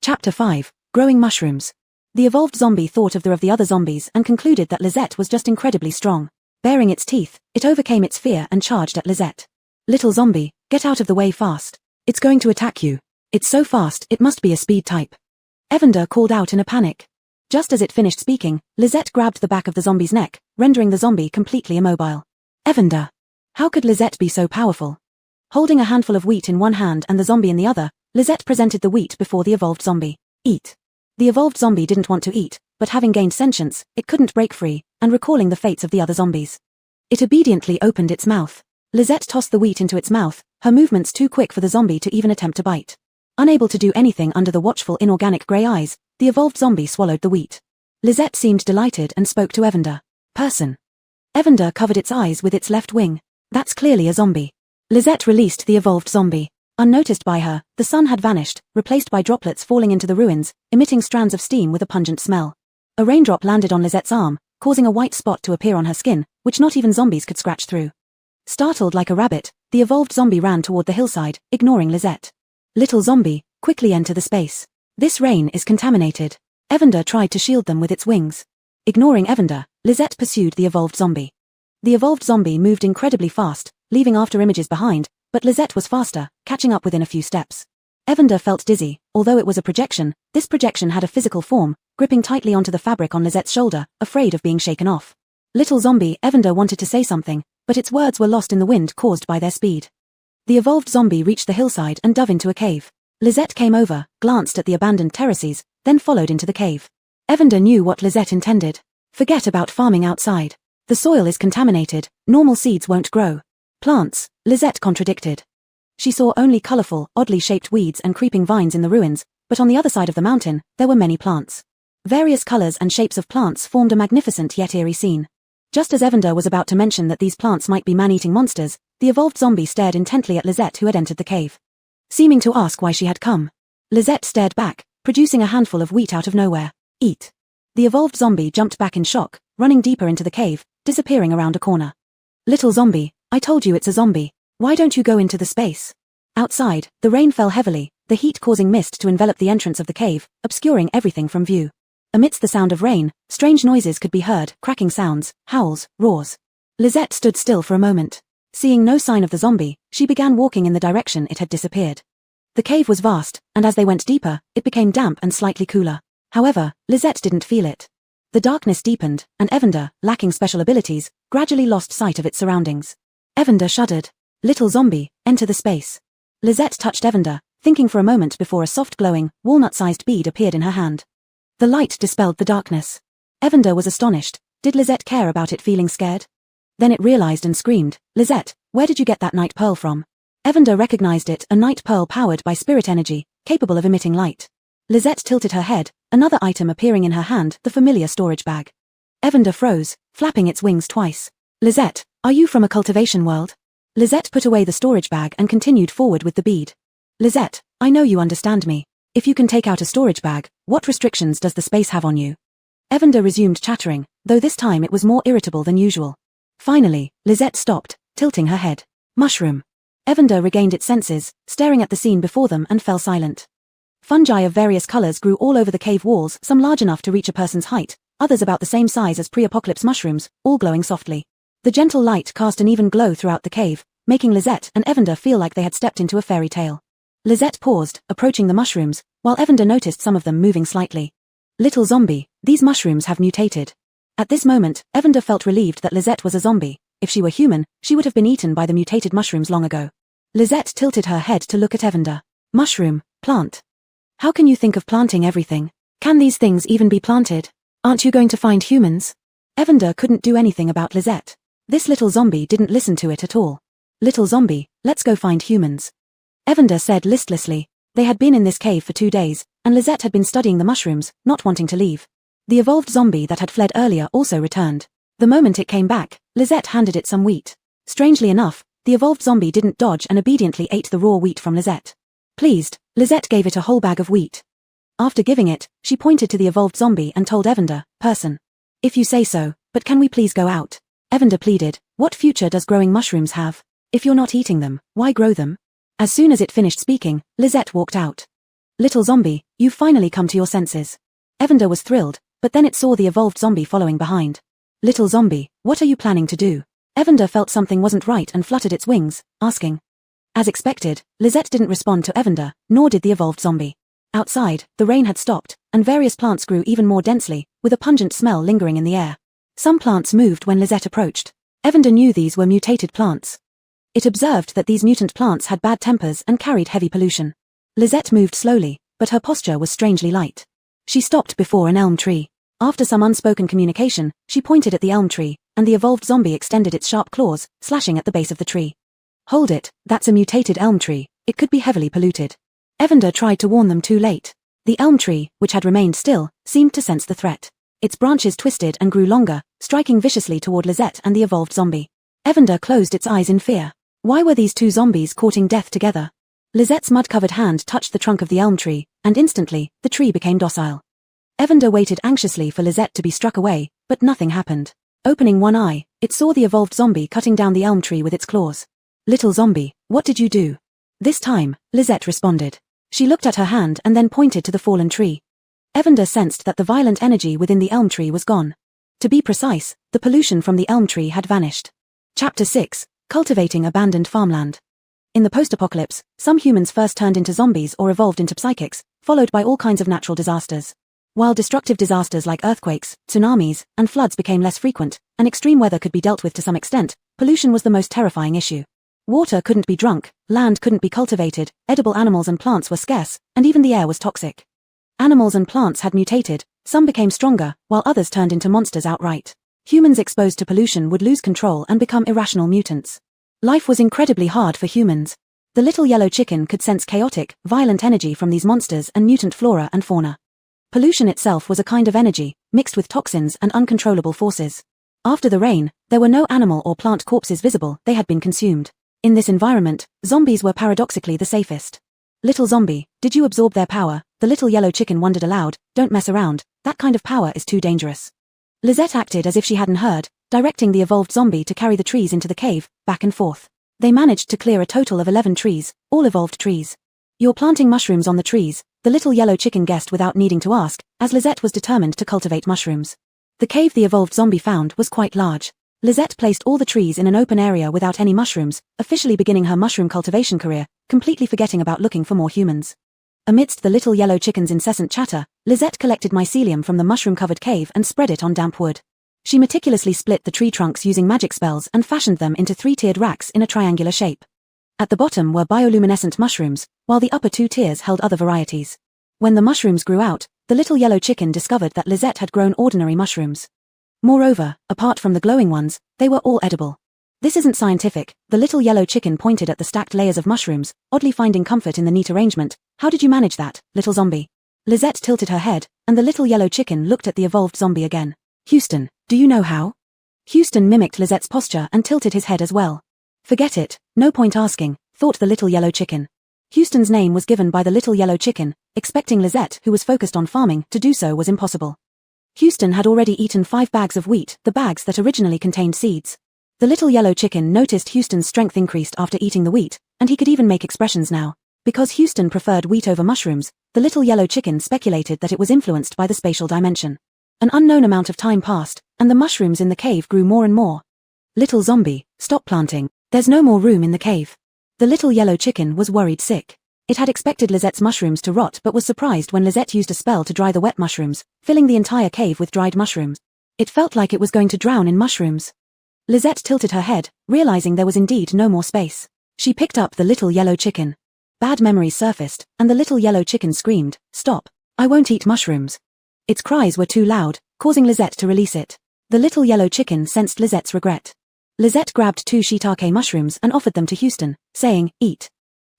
Chapter 5. Growing mushrooms. The evolved zombie thought of the other zombies and concluded that Lisette was just incredibly strong. Baring its teeth, it overcame its fear and charged at Lisette. Little zombie, get out of the way fast. It's going to attack you. It's so fast, it must be a speed type. Evander called out in a panic. Just as it finished speaking, Lizette grabbed the back of the zombie's neck, rendering the zombie completely immobile. Evander. How could Lizette be so powerful? Holding a handful of wheat in one hand and the zombie in the other, Lizette presented the wheat before the evolved zombie. Eat. The evolved zombie didn't want to eat, but having gained sentience, it couldn't break free, and recalling the fates of the other zombies. It obediently opened its mouth. Lizette tossed the wheat into its mouth, her movements too quick for the zombie to even attempt to bite. Unable to do anything under the watchful inorganic grey eyes, the evolved zombie swallowed the wheat. Lizette seemed delighted and spoke to Evander. Person. Evander covered its eyes with its left wing. That's clearly a zombie. Lizette released the evolved zombie. Unnoticed by her, the sun had vanished, replaced by droplets falling into the ruins, emitting strands of steam with a pungent smell. A raindrop landed on Lizette's arm, causing a white spot to appear on her skin, which not even zombies could scratch through. Startled like a rabbit, the evolved zombie ran toward the hillside, ignoring Lizette. Little zombie, quickly enter the space. This rain is contaminated. Evander tried to shield them with its wings. Ignoring Evander, Lizette pursued the evolved zombie. The evolved zombie moved incredibly fast, leaving after images behind, but Lizette was faster, catching up within a few steps. Evander felt dizzy. Although it was a projection, this projection had a physical form, gripping tightly onto the fabric on Lizette's shoulder, afraid of being shaken off. Little zombie, Evander wanted to say something, but its words were lost in the wind caused by their speed. The evolved zombie reached the hillside and dove into a cave. Lizette came over, glanced at the abandoned terraces, then followed into the cave. Evander knew what Lizette intended. Forget about farming outside. The soil is contaminated, normal seeds won't grow. Plants, Lizette contradicted. She saw only colorful, oddly shaped weeds and creeping vines in the ruins, but on the other side of the mountain, there were many plants. Various colors and shapes of plants formed a magnificent yet eerie scene. Just as Evander was about to mention that these plants might be man-eating monsters, the evolved zombie stared intently at Lizette, who had entered the cave. Seeming to ask why she had come. Lizette stared back, producing a handful of wheat out of nowhere. Eat. The evolved zombie jumped back in shock, running deeper into the cave, disappearing around a corner. Little zombie, I told you it's a zombie. Why don't you go into the space? Outside, the rain fell heavily, the heat causing mist to envelop the entrance of the cave, obscuring everything from view. Amidst the sound of rain, strange noises could be heard, cracking sounds, howls, roars. Lizette stood still for a moment. Seeing no sign of the zombie, she began walking in the direction it had disappeared. The cave was vast, and as they went deeper, it became damp and slightly cooler. However, Lizette didn't feel it. The darkness deepened, and Evander, lacking special abilities, gradually lost sight of its surroundings. Evander shuddered. Little zombie, enter the space. Lizette touched Evander, thinking for a moment before a soft glowing, walnut-sized bead appeared in her hand. The light dispelled the darkness. Evander was astonished. Did Lizette care about it feeling scared? Then it realized and screamed, Lizette, where did you get that night pearl from? Evander recognized it, a night pearl powered by spirit energy, capable of emitting light. Lizette tilted her head, another item appearing in her hand, the familiar storage bag. Evander froze, flapping its wings twice. Lizette, are you from a cultivation world? Lizette put away the storage bag and continued forward with the bead. Lizette, I know you understand me. If you can take out a storage bag, what restrictions does the space have on you? Evander resumed chattering, though this time it was more irritable than usual. Finally, Lizette stopped, tilting her head. Mushroom. Evander regained its senses, staring at the scene before them, and fell silent. Fungi of various colors grew all over the cave walls, some large enough to reach a person's height, others about the same size as pre-apocalypse mushrooms, all glowing softly. The gentle light cast an even glow throughout the cave, making Lizette and Evander feel like they had stepped into a fairy tale. Lizette paused, approaching the mushrooms, while Evander noticed some of them moving slightly. Little zombie, these mushrooms have mutated. At this moment, Evander felt relieved that Lizette was a zombie. If she were human, she would have been eaten by the mutated mushrooms long ago. Lizette tilted her head to look at Evander. Mushroom, plant. How can you think of planting everything? Can these things even be planted? Aren't you going to find humans? Evander couldn't do anything about Lizette. This little zombie didn't listen to it at all. Little zombie, let's go find humans. Evander said listlessly. They had been in this cave for 2 days, and Lizette had been studying the mushrooms, not wanting to leave. The evolved zombie that had fled earlier also returned. The moment it came back, Lizette handed it some wheat. Strangely enough, the evolved zombie didn't dodge and obediently ate the raw wheat from Lizette. Pleased, Lizette gave it a whole bag of wheat. After giving it, she pointed to the evolved zombie and told Evander, person. If you say so, but can we please go out? Evander pleaded, what future does growing mushrooms have? If you're not eating them, why grow them? As soon as it finished speaking, Lizette walked out. Little zombie, you've finally come to your senses. Evander was thrilled, but then it saw the evolved zombie following behind. Little zombie, what are you planning to do? Evander felt something wasn't right and fluttered its wings, asking. As expected, Lizette didn't respond to Evander, nor did the evolved zombie. Outside, the rain had stopped, and various plants grew even more densely, with a pungent smell lingering in the air. Some plants moved when Lisette approached. Evander knew these were mutated plants. It observed that these mutant plants had bad tempers and carried heavy pollution. Lisette moved slowly, but her posture was strangely light. She stopped before an elm tree. After some unspoken communication, she pointed at the elm tree, and the evolved zombie extended its sharp claws, slashing at the base of the tree. Hold it, that's a mutated elm tree. It could be heavily polluted. Evander tried to warn them too late. The elm tree, which had remained still, seemed to sense the threat. Its branches twisted and grew longer, striking viciously toward Lisette and the evolved zombie. Evander closed its eyes in fear. Why were these two zombies courting death together? Lisette's mud-covered hand touched the trunk of the elm tree, and instantly, the tree became docile. Evander waited anxiously for Lisette to be struck away, but nothing happened. Opening one eye, it saw the evolved zombie cutting down the elm tree with its claws. Little zombie, what did you do? This time, Lisette responded. She looked at her hand and then pointed to the fallen tree. Evander sensed that the violent energy within the elm tree was gone. To be precise, the pollution from the elm tree had vanished. Chapter 6, Cultivating Abandoned Farmland. In the post-apocalypse, some humans first turned into zombies or evolved into psychics, followed by all kinds of natural disasters. While destructive disasters like earthquakes, tsunamis, and floods became less frequent, and extreme weather could be dealt with to some extent, pollution was the most terrifying issue. Water couldn't be drunk, land couldn't be cultivated, edible animals and plants were scarce, and even the air was toxic. Animals and plants had mutated, some became stronger, while others turned into monsters outright. Humans exposed to pollution would lose control and become irrational mutants. Life was incredibly hard for humans. The little yellow chicken could sense chaotic, violent energy from these monsters and mutant flora and fauna. Pollution itself was a kind of energy, mixed with toxins and uncontrollable forces. After the rain, there were no animal or plant corpses visible, they had been consumed. In this environment, zombies were paradoxically the safest. Little zombie, did you absorb their power? The little yellow chicken wondered aloud. Don't mess around, that kind of power is too dangerous. Lisette acted as if she hadn't heard, directing the evolved zombie to carry the trees into the cave, back and forth. They managed to clear a total of 11 trees, all evolved trees. You're planting mushrooms on the trees, the little yellow chicken guessed without needing to ask, as Lisette was determined to cultivate mushrooms. The cave the evolved zombie found was quite large. Lisette placed all the trees in an open area without any mushrooms, officially beginning her mushroom cultivation career, completely forgetting about looking for more humans. Amidst the little yellow chicken's incessant chatter, Lisette collected mycelium from the mushroom-covered cave and spread it on damp wood. She meticulously split the tree trunks using magic spells and fashioned them into 3-tiered racks in a triangular shape. At the bottom were bioluminescent mushrooms, while the upper 2 tiers held other varieties. When the mushrooms grew out, the little yellow chicken discovered that Lisette had grown ordinary mushrooms. Moreover, apart from the glowing ones, they were all edible. This isn't scientific, the little yellow chicken pointed at the stacked layers of mushrooms, oddly finding comfort in the neat arrangement. How did you manage that, little zombie? Lisette tilted her head, and the little yellow chicken looked at the evolved zombie again. Houston, do you know how? Houston mimicked Lisette's posture and tilted his head as well. Forget it, no point asking, thought the little yellow chicken. Houston's name was given by the little yellow chicken, expecting Lisette, who was focused on farming, to do so was impossible. Houston had already eaten 5 bags of wheat, the bags that originally contained seeds. The little yellow chicken noticed Houston's strength increased after eating the wheat, and he could even make expressions now. Because Houston preferred wheat over mushrooms, the little yellow chicken speculated that it was influenced by the spatial dimension. An unknown amount of time passed, and the mushrooms in the cave grew more and more. Little zombie, stop planting, there's no more room in the cave. The little yellow chicken was worried sick. It had expected Lisette's mushrooms to rot but was surprised when Lisette used a spell to dry the wet mushrooms, filling the entire cave with dried mushrooms. It felt like it was going to drown in mushrooms. Lisette tilted her head, realizing there was indeed no more space. She picked up the little yellow chicken. Bad memories surfaced, and the little yellow chicken screamed, "Stop! I won't eat mushrooms." Its cries were too loud, causing Lisette to release it. The little yellow chicken sensed Lisette's regret. Lisette grabbed 2 shiitake mushrooms and offered them to Houston, saying, "Eat."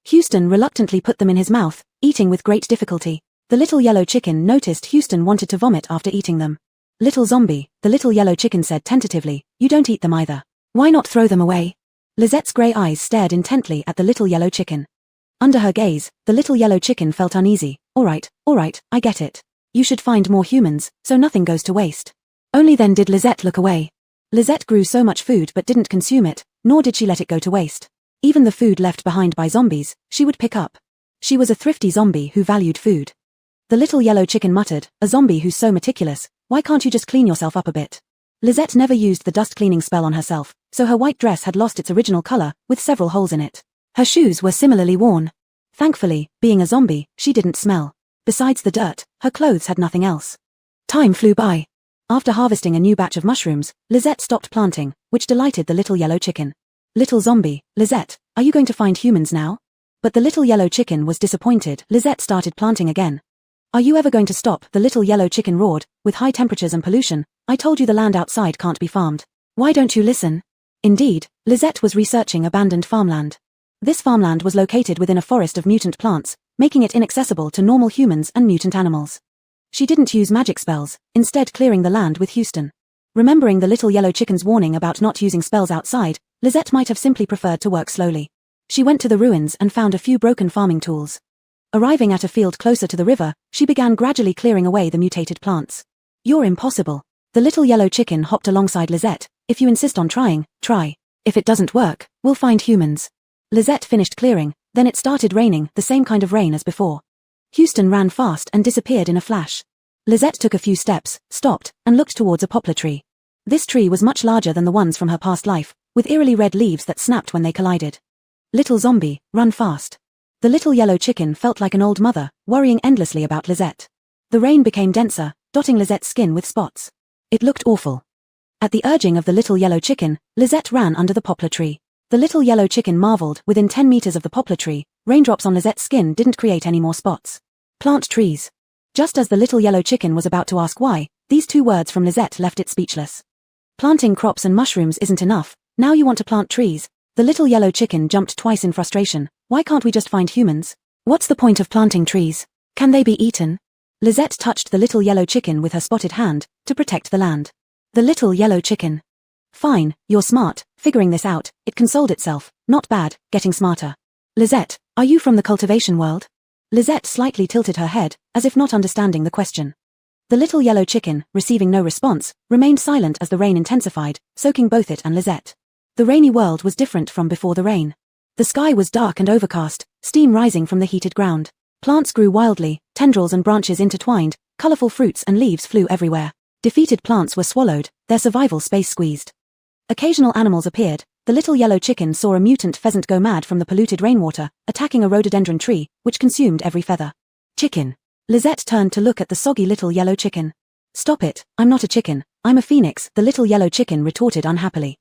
Houston reluctantly put them in his mouth, eating with great difficulty. The little yellow chicken noticed Houston wanted to vomit after eating them. "Little zombie," the little yellow chicken said tentatively, "you don't eat them either. Why not throw them away?" Lisette's grey eyes stared intently at the little yellow chicken. Under her gaze, the little yellow chicken felt uneasy. All right, I get it. You should find more humans, so nothing goes to waste." Only then did Lisette look away. Lisette grew so much food but didn't consume it, nor did she let it go to waste. Even the food left behind by zombies, she would pick up. She was a thrifty zombie who valued food. The little yellow chicken muttered, "A zombie who's so meticulous, why can't you just clean yourself up a bit?" Lisette never used the dust cleaning spell on herself, so her white dress had lost its original color, with several holes in it. Her shoes were similarly worn. Thankfully, being a zombie, she didn't smell. Besides the dirt, her clothes had nothing else. Time flew by. After harvesting a new batch of mushrooms, Lizette stopped planting, which delighted the little yellow chicken. Little zombie, Lizette, are you going to find humans now? But the little yellow chicken was disappointed. Lizette started planting again. Are you ever going to stop? The little yellow chicken roared. With high temperatures and pollution, I told you the land outside can't be farmed. Why don't you listen? Indeed, Lizette was researching abandoned farmland. This farmland was located within a forest of mutant plants, making it inaccessible to normal humans and mutant animals. She didn't use magic spells, instead clearing the land with Houston. Remembering the little yellow chicken's warning about not using spells outside, Lizette might have simply preferred to work slowly. She went to the ruins and found a few broken farming tools. Arriving at a field closer to the river, she began gradually clearing away the mutated plants. You're impossible. The little yellow chicken hopped alongside Lizette. If you insist on trying, try. If it doesn't work, we'll find humans. Lizette finished clearing, then it started raining, the same kind of rain as before. Houston ran fast and disappeared in a flash. Lizette took a few steps, stopped, and looked towards a poplar tree. This tree was much larger than the ones from her past life, with eerily red leaves that snapped when they collided. Little zombie, run fast. The little yellow chicken felt like an old mother, worrying endlessly about Lizette. The rain became denser, dotting Lizette's skin with spots. It looked awful. At the urging of the little yellow chicken, Lizette ran under the poplar tree. The little yellow chicken marveled. Within 10 meters of the poplar tree, raindrops on Lizette's skin didn't create any more spots. Plant trees. Just as the little yellow chicken was about to ask why, these two words from Lizette left it speechless. Planting crops and mushrooms isn't enough, now you want to plant trees. The little yellow chicken jumped twice in frustration. Why can't we just find humans? What's the point of planting trees? Can they be eaten? Lizette touched the little yellow chicken with her spotted hand, to protect the land. The little yellow chicken. Fine, you're smart, figuring this out, it consoled itself. Not bad, getting smarter. Lizette, are you from the cultivation world? Lizette slightly tilted her head, as if not understanding the question. The little yellow chicken, receiving no response, remained silent as the rain intensified, soaking both it and Lizette. The rainy world was different from before the rain. The sky was dark and overcast, steam rising from the heated ground. Plants grew wildly, tendrils and branches intertwined, colorful fruits and leaves flew everywhere. Defeated plants were swallowed, their survival space squeezed. Occasional animals appeared. The little yellow chicken saw a mutant pheasant go mad from the polluted rainwater, attacking a rhododendron tree, which consumed every feather. Chicken. Lizette turned to look at the soggy little yellow chicken. Stop it, I'm not a chicken, I'm a phoenix, the little yellow chicken retorted unhappily.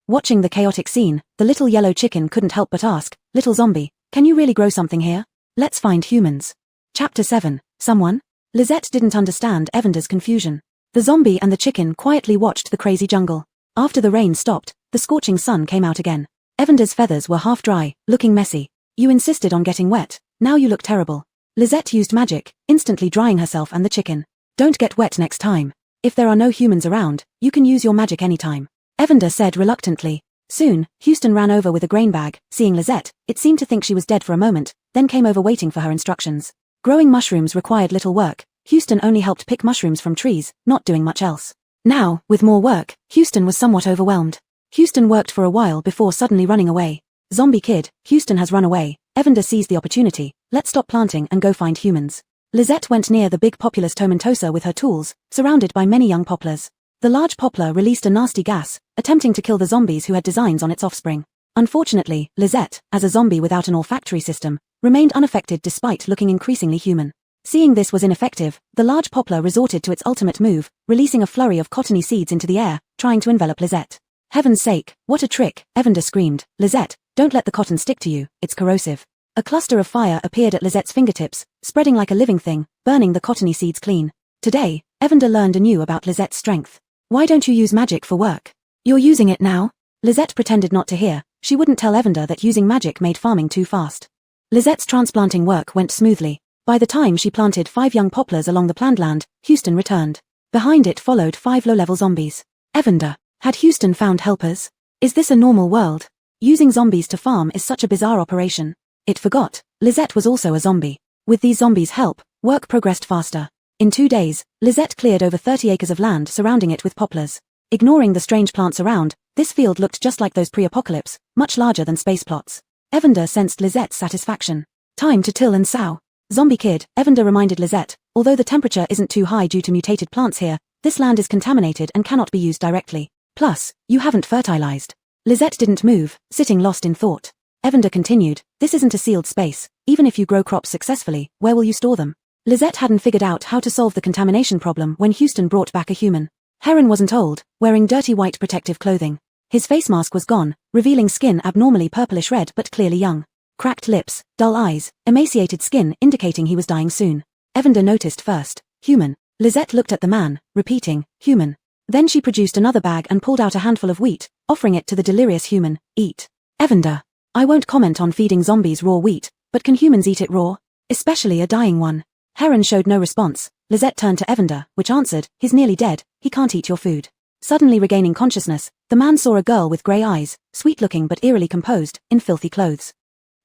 Watching the chaotic scene, the little yellow chicken couldn't help but ask, little zombie, can you really grow something here? Let's find humans. Chapter 7, Someone? Lizette didn't understand Evander's confusion. The zombie and the chicken quietly watched the crazy jungle. After the rain stopped, the scorching sun came out again. Evander's feathers were half dry, looking messy. You insisted on getting wet, now you look terrible. Lizette used magic, instantly drying herself and the chicken. Don't get wet next time. If there are no humans around, you can use your magic anytime. Evander said reluctantly. Soon, Houston ran over with a grain bag. Seeing Lizette, it seemed to think she was dead for a moment, then came over waiting for her instructions. Growing mushrooms required little work. Houston only helped pick mushrooms from trees, not doing much else. Now, with more work, Houston was somewhat overwhelmed. Houston worked for a while before suddenly running away. Zombie kid, Houston has run away. Evander seized the opportunity. Let's stop planting and go find humans. Lizette went near the big populous tomentosa with her tools, surrounded by many young poplars. The large poplar released a nasty gas, attempting to kill the zombies who had designs on its offspring. Unfortunately, Lizette, as a zombie without an olfactory system, remained unaffected despite looking increasingly human. Seeing this was ineffective, the large poplar resorted to its ultimate move, releasing a flurry of cottony seeds into the air, trying to envelop Lizette. Heaven's sake, what a trick, Evander screamed. Lizette, don't let the cotton stick to you, it's corrosive. A cluster of fire appeared at Lizette's fingertips, spreading like a living thing, burning the cottony seeds clean. Today, Evander learned anew about Lizette's strength. Why don't you use magic for work? You're using it now? Lizette pretended not to hear. She wouldn't tell Evander that using magic made farming too fast. Lizette's transplanting work went smoothly. By the time she planted 5 young poplars along the planned land, Houston returned. Behind it followed 5 low-level zombies. Evander, had Houston found helpers? Is this a normal world? Using zombies to farm is such a bizarre operation. It forgot, Lizette was also a zombie. With these zombies' help, work progressed faster. In 2 days, Lizette cleared over 30 acres of land surrounding it with poplars. Ignoring the strange plants around, this field looked just like those pre-apocalypse, much larger than space plots. Evander sensed Lizette's satisfaction. Time to till and sow. Zombie kid, Evander reminded Lizette, although the temperature isn't too high due to mutated plants here, this land is contaminated and cannot be used directly. Plus, you haven't fertilized. Lizette didn't move, sitting lost in thought. Evander continued, this isn't a sealed space. Even if you grow crops successfully, where will you store them? Lizette hadn't figured out how to solve the contamination problem when Houston brought back a human. Heron wasn't old, wearing dirty white protective clothing. His face mask was gone, revealing skin abnormally purplish red but clearly young. Cracked lips, dull eyes, emaciated skin indicating he was dying soon. Evander noticed first. Human. Lizette looked at the man, repeating, human. Then she produced another bag and pulled out a handful of wheat, offering it to the delirious human. Eat. Evander. I won't comment on feeding zombies raw wheat, but can humans eat it raw? Especially a dying one. Heron showed no response. Lizette turned to Evander, which answered, he's nearly dead, he can't eat your food. Suddenly regaining consciousness, the man saw a girl with grey eyes, sweet-looking but eerily composed, in filthy clothes.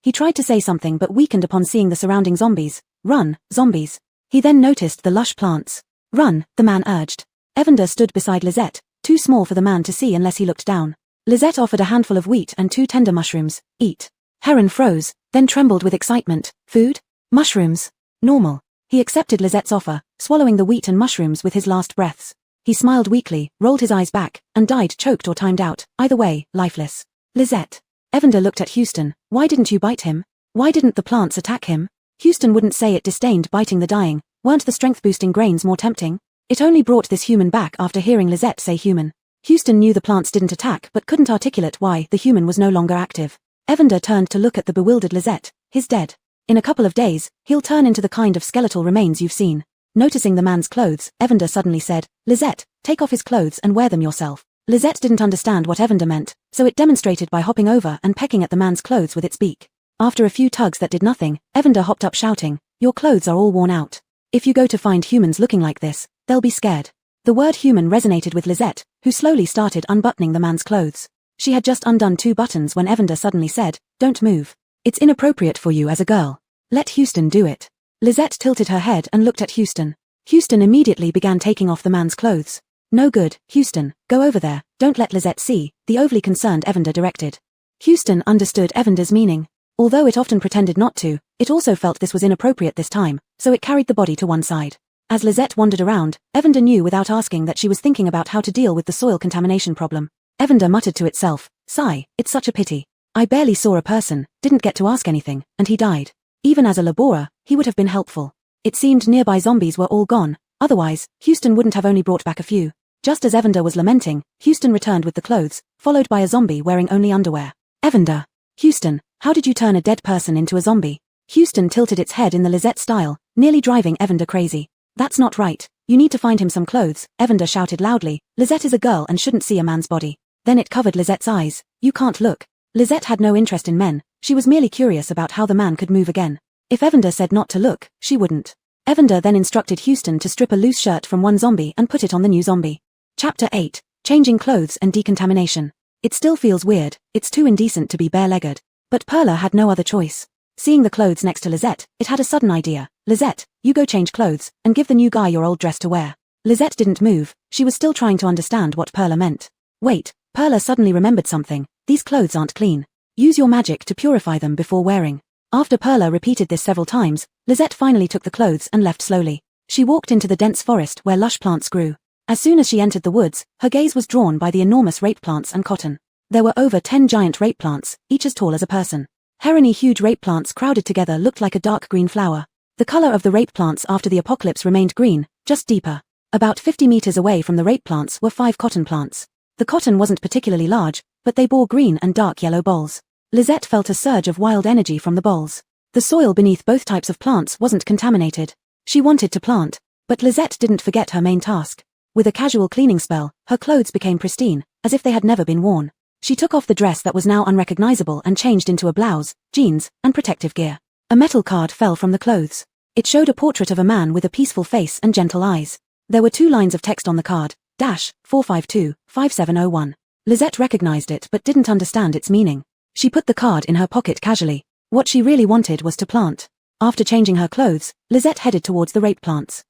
He tried to say something but weakened upon seeing the surrounding zombies. Run, zombies. He then noticed the lush plants. Run, the man urged. Evander stood beside Lizette, too small for the man to see unless he looked down. Lizette offered a handful of wheat and 2 tender mushrooms. Eat. Heron froze, then trembled with excitement. Food? Mushrooms. Normal. He accepted Lizette's offer, swallowing the wheat and mushrooms with his last breaths. He smiled weakly, rolled his eyes back, and died choked or timed out, either way, lifeless. Lizette. Evander looked at Houston. Why didn't you bite him? Why didn't the plants attack him? Houston wouldn't say it disdained biting the dying. Weren't the strength-boosting grains more tempting? It only brought this human back after hearing Lizette say human. Houston knew the plants didn't attack but couldn't articulate why the human was no longer active. Evander turned to look at the bewildered Lizette. He's dead. In a couple of days, he'll turn into the kind of skeletal remains you've seen. Noticing the man's clothes, Evander suddenly said, Lizette, take off his clothes and wear them yourself. Lizette didn't understand what Evander meant, so it demonstrated by hopping over and pecking at the man's clothes with its beak. After a few tugs that did nothing, Evander hopped up shouting, your clothes are all worn out. If you go to find humans looking like this, they'll be scared. The word human resonated with Lizette, who slowly started unbuttoning the man's clothes. She had just undone 2 buttons when Evander suddenly said, don't move. It's inappropriate for you as a girl. Let Houston do it. Lizette tilted her head and looked at Houston. Houston immediately began taking off the man's clothes. No good, Houston, go over there, don't let Lizette see, the overly concerned Evander directed. Houston understood Evander's meaning. Although it often pretended not to, it also felt this was inappropriate this time, so it carried the body to one side. As Lizette wandered around, Evander knew without asking that she was thinking about how to deal with the soil contamination problem. Evander muttered to itself, sigh, it's such a pity. I barely saw a person, didn't get to ask anything, and he died. Even as a laborer, he would have been helpful. It seemed nearby zombies were all gone, otherwise, Houston wouldn't have only brought back a few. Just as Evander was lamenting, Houston returned with the clothes, followed by a zombie wearing only underwear. Evander. Houston, how did you turn a dead person into a zombie? Houston tilted its head in the Lizette style, nearly driving Evander crazy. That's not right. You need to find him some clothes, Evander shouted loudly. Lizette is a girl and shouldn't see a man's body. Then it covered Lizette's eyes. You can't look. Lizette had no interest in men, she was merely curious about how the man could move again. If Evander said not to look, she wouldn't. Evander then instructed Houston to strip a loose shirt from one zombie and put it on the new zombie. Chapter 8. Changing clothes and decontamination. It still feels weird, it's too indecent to be bare-legged. But Perla had no other choice. Seeing the clothes next to Lizette, it had a sudden idea. Lizette, you go change clothes, and give the new guy your old dress to wear. Lizette didn't move, she was still trying to understand what Perla meant. Wait, Perla suddenly remembered something. These clothes aren't clean. Use your magic to purify them before wearing. After Perla repeated this several times, Lizette finally took the clothes and left slowly. She walked into the dense forest where lush plants grew. As soon as she entered the woods, her gaze was drawn by the enormous rape plants and cotton. There were over 10 giant rape plants, each as tall as a person. Herony huge rape plants crowded together looked like a dark green flower. The color of the rape plants after the apocalypse remained green, just deeper. About 50 meters away from the rape plants were 5 cotton plants. The cotton wasn't particularly large, but they bore green and dark yellow bolls. Lizette felt a surge of wild energy from the bolls. The soil beneath both types of plants wasn't contaminated. She wanted to plant, but Lizette didn't forget her main task. With a casual cleaning spell, her clothes became pristine, as if they had never been worn. She took off the dress that was now unrecognizable and changed into a blouse, jeans, and protective gear. A metal card fell from the clothes. It showed a portrait of a man with a peaceful face and gentle eyes. There were 2 lines of text on the card, -452-5701. Lizette recognized it but didn't understand its meaning. She put the card in her pocket casually. What she really wanted was to plant. After changing her clothes, Lizette headed towards the rape plants.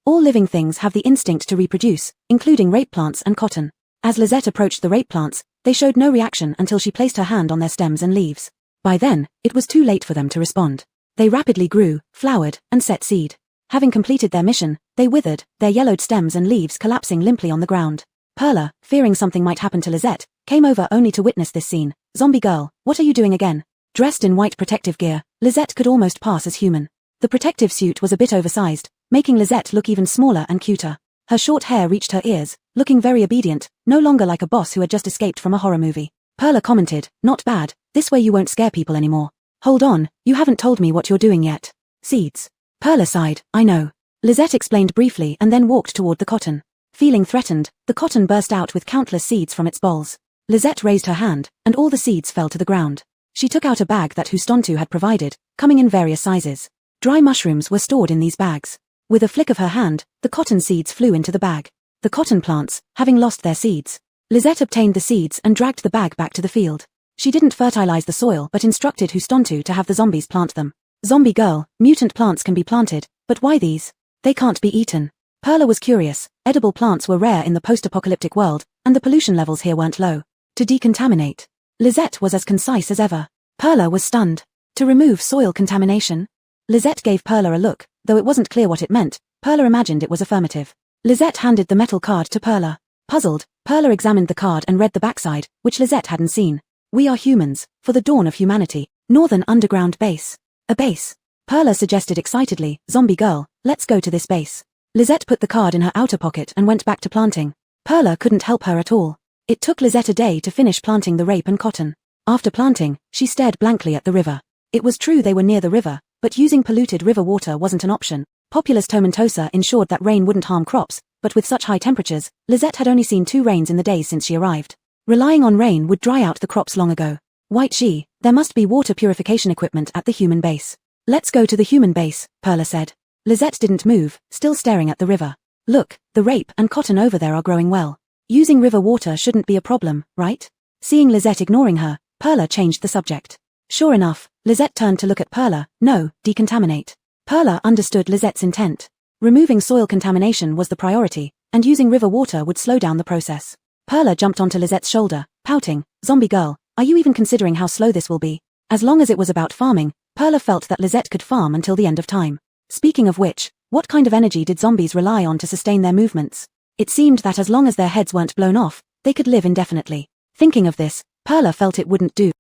All living things have the instinct to reproduce, including rape plants and cotton. As Lizette approached the rape plants, they showed no reaction until she placed her hand on their stems and leaves. By then, it was too late for them to respond. They rapidly grew, flowered, and set seed. Having completed their mission, they withered, their yellowed stems and leaves collapsing limply on the ground. Perla, fearing something might happen to Lizette, came over only to witness this scene. Zombie girl, what are you doing again? Dressed in white protective gear, Lizette could almost pass as human. The protective suit was a bit oversized, making Lizette look even smaller and cuter. Her short hair reached her ears, looking very obedient, no longer like a boss who had just escaped from a horror movie. Perla commented, "Not bad, this way you won't scare people anymore." "Hold on, you haven't told me what you're doing yet." "Seeds." Perla sighed, "I know." Lizette explained briefly and then walked toward the cotton. Feeling threatened, the cotton burst out with countless seeds from its bolls. Lizette raised her hand, and all the seeds fell to the ground. She took out a bag that Hustontu had provided, coming in various sizes. Dry mushrooms were stored in these bags. With a flick of her hand, the cotton seeds flew into the bag. The cotton plants, having lost their seeds. Lizette obtained the seeds and dragged the bag back to the field. She didn't fertilize the soil but instructed Hustontu to have the zombies plant them. "Zombie girl, mutant plants can be planted, but why these? They can't be eaten." Perla was curious. Edible plants were rare in the post-apocalyptic world, and the pollution levels here weren't low. To decontaminate. Lizette was as concise as ever. Perla was stunned. To remove soil contamination? Lizette gave Perla a look, though it wasn't clear what it meant. Perla imagined it was affirmative. Lizette handed the metal card to Perla. Puzzled, Perla examined the card and read the backside, which Lizette hadn't seen. "We are humans, for the dawn of humanity. Northern underground base." A base. Perla suggested excitedly, "Zombie girl, let's go to this base." Lizette put the card in her outer pocket and went back to planting. Perla couldn't help her at all. It took Lizette a day to finish planting the rape and cotton. After planting, she stared blankly at the river. It was true they were near the river, but using polluted river water wasn't an option. Populous Tomentosa ensured that rain wouldn't harm crops, but with such high temperatures, Lizette had only seen 2 rains in the days since she arrived. Relying on rain would dry out the crops long ago. White she, there must be water purification equipment at the human base. "Let's go to the human base," Perla said. Lizette didn't move, still staring at the river. "Look, the rape and cotton over there are growing well. Using river water shouldn't be a problem, right?" Seeing Lizette ignoring her, Perla changed the subject. Sure enough, Lizette turned to look at Perla. "No, decontaminate." Perla understood Lizette's intent. Removing soil contamination was the priority, and using river water would slow down the process. Perla jumped onto Lizette's shoulder, pouting, "Zombie girl, are you even considering how slow this will be?" As long as it was about farming, Perla felt that Lizette could farm until the end of time. Speaking of which, what kind of energy did zombies rely on to sustain their movements? It seemed that as long as their heads weren't blown off, they could live indefinitely. Thinking of this, Perla felt it wouldn't do.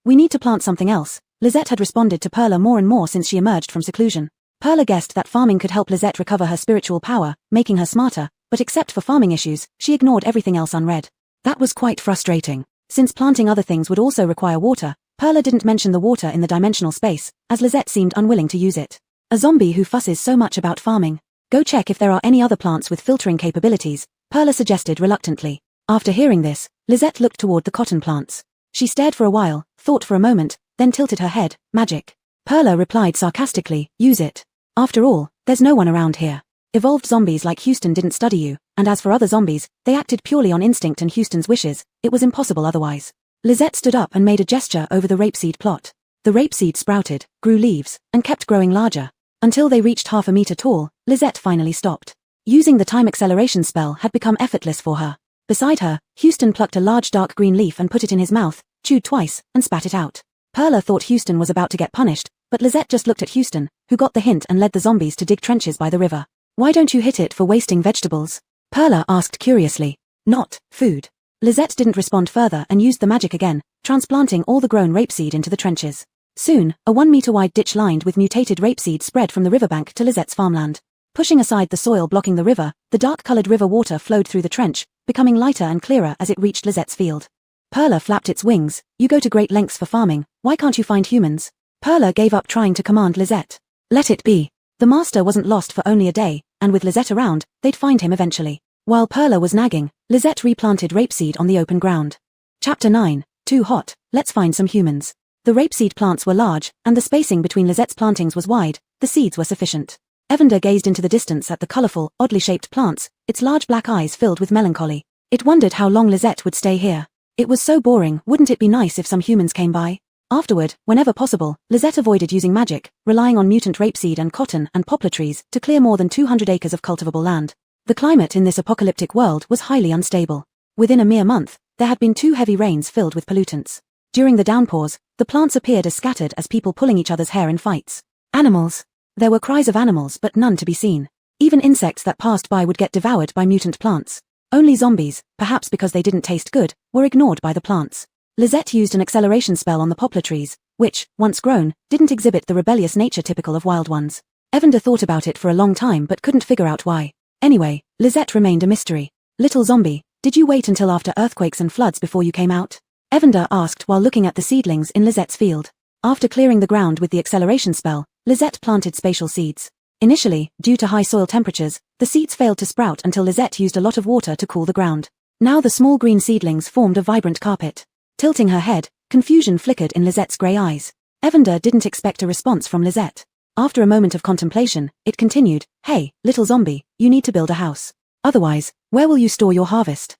"We need to plant something else." Lizette had responded to Perla more and more since she emerged from seclusion. Perla guessed that farming could help Lizette recover her spiritual power, making her smarter, but except for farming issues, she ignored everything else unread. That was quite frustrating. Since planting other things would also require water, Perla didn't mention the water in the dimensional space, as Lizette seemed unwilling to use it. A zombie who fusses so much about farming. "Go check if there are any other plants with filtering capabilities," Perla suggested reluctantly. After hearing this, Lizette looked toward the cotton plants. She stared for a while, thought for a moment, then tilted her head. "Magic." Perla replied sarcastically, "Use it. After all, there's no one around here. Evolved zombies like Houston didn't study you, and as for other zombies, they acted purely on instinct and Houston's wishes. It was impossible otherwise." Lizette stood up and made a gesture over the rapeseed plot. The rapeseed sprouted, grew leaves, and kept growing larger. Until they reached 1/2 meter tall, Lizette finally stopped. Using the time acceleration spell had become effortless for her. Beside her, Houston plucked a large dark green leaf and put it in his mouth, chewed twice, and spat it out. Perla thought Houston was about to get punished, but Lizette just looked at Houston, who got the hint and led the zombies to dig trenches by the river. "Why don't you hit it for wasting vegetables?" Perla asked curiously. "Not food." Lizette didn't respond further and used the magic again, transplanting all the grown rapeseed into the trenches. Soon, a 1-meter-wide ditch lined with mutated rapeseed spread from the riverbank to Lizette's farmland. Pushing aside the soil blocking the river, the dark-colored river water flowed through the trench, becoming lighter and clearer as it reached Lizette's field. Perla flapped its wings. "You go to great lengths for farming, why can't you find humans?" Perla gave up trying to command Lizette. Let it be. The master wasn't lost for only a day, and with Lizette around, they'd find him eventually. While Perla was nagging, Lizette replanted rapeseed on the open ground. Chapter 9, Too Hot, Let's Find Some Humans. The rapeseed plants were large, and the spacing between Lizette's plantings was wide. The seeds were sufficient. Evander gazed into the distance at the colorful, oddly shaped plants, its large black eyes filled with melancholy. It wondered how long Lizette would stay here. It was so boring, wouldn't it be nice if some humans came by? Afterward, whenever possible, Lizette avoided using magic, relying on mutant rapeseed and cotton and poplar trees to clear more than 200 acres of cultivable land. The climate in this apocalyptic world was highly unstable. Within a mere month, there had been 2 heavy rains filled with pollutants. During the downpours, the plants appeared as scattered as people pulling each other's hair in fights. Animals. There were cries of animals but none to be seen. Even insects that passed by would get devoured by mutant plants. Only zombies, perhaps because they didn't taste good, were ignored by the plants. Lizette used an acceleration spell on the poplar trees, which, once grown, didn't exhibit the rebellious nature typical of wild ones. Evander thought about it for a long time but couldn't figure out why. Anyway, Lizette remained a mystery. Little zombie, did you wait until after earthquakes and floods before you came out? Evander asked while looking at the seedlings in Lizette's field. After clearing the ground with the acceleration spell, Lizette planted spatial seeds. Initially, due to high soil temperatures, the seeds failed to sprout until Lizette used a lot of water to cool the ground. Now the small green seedlings formed a vibrant carpet. Tilting her head, confusion flickered in Lizette's grey eyes. Evander didn't expect a response from Lizette. After a moment of contemplation, it continued, "Hey, little zombie, you need to build a house. Otherwise, where will you store your harvest?"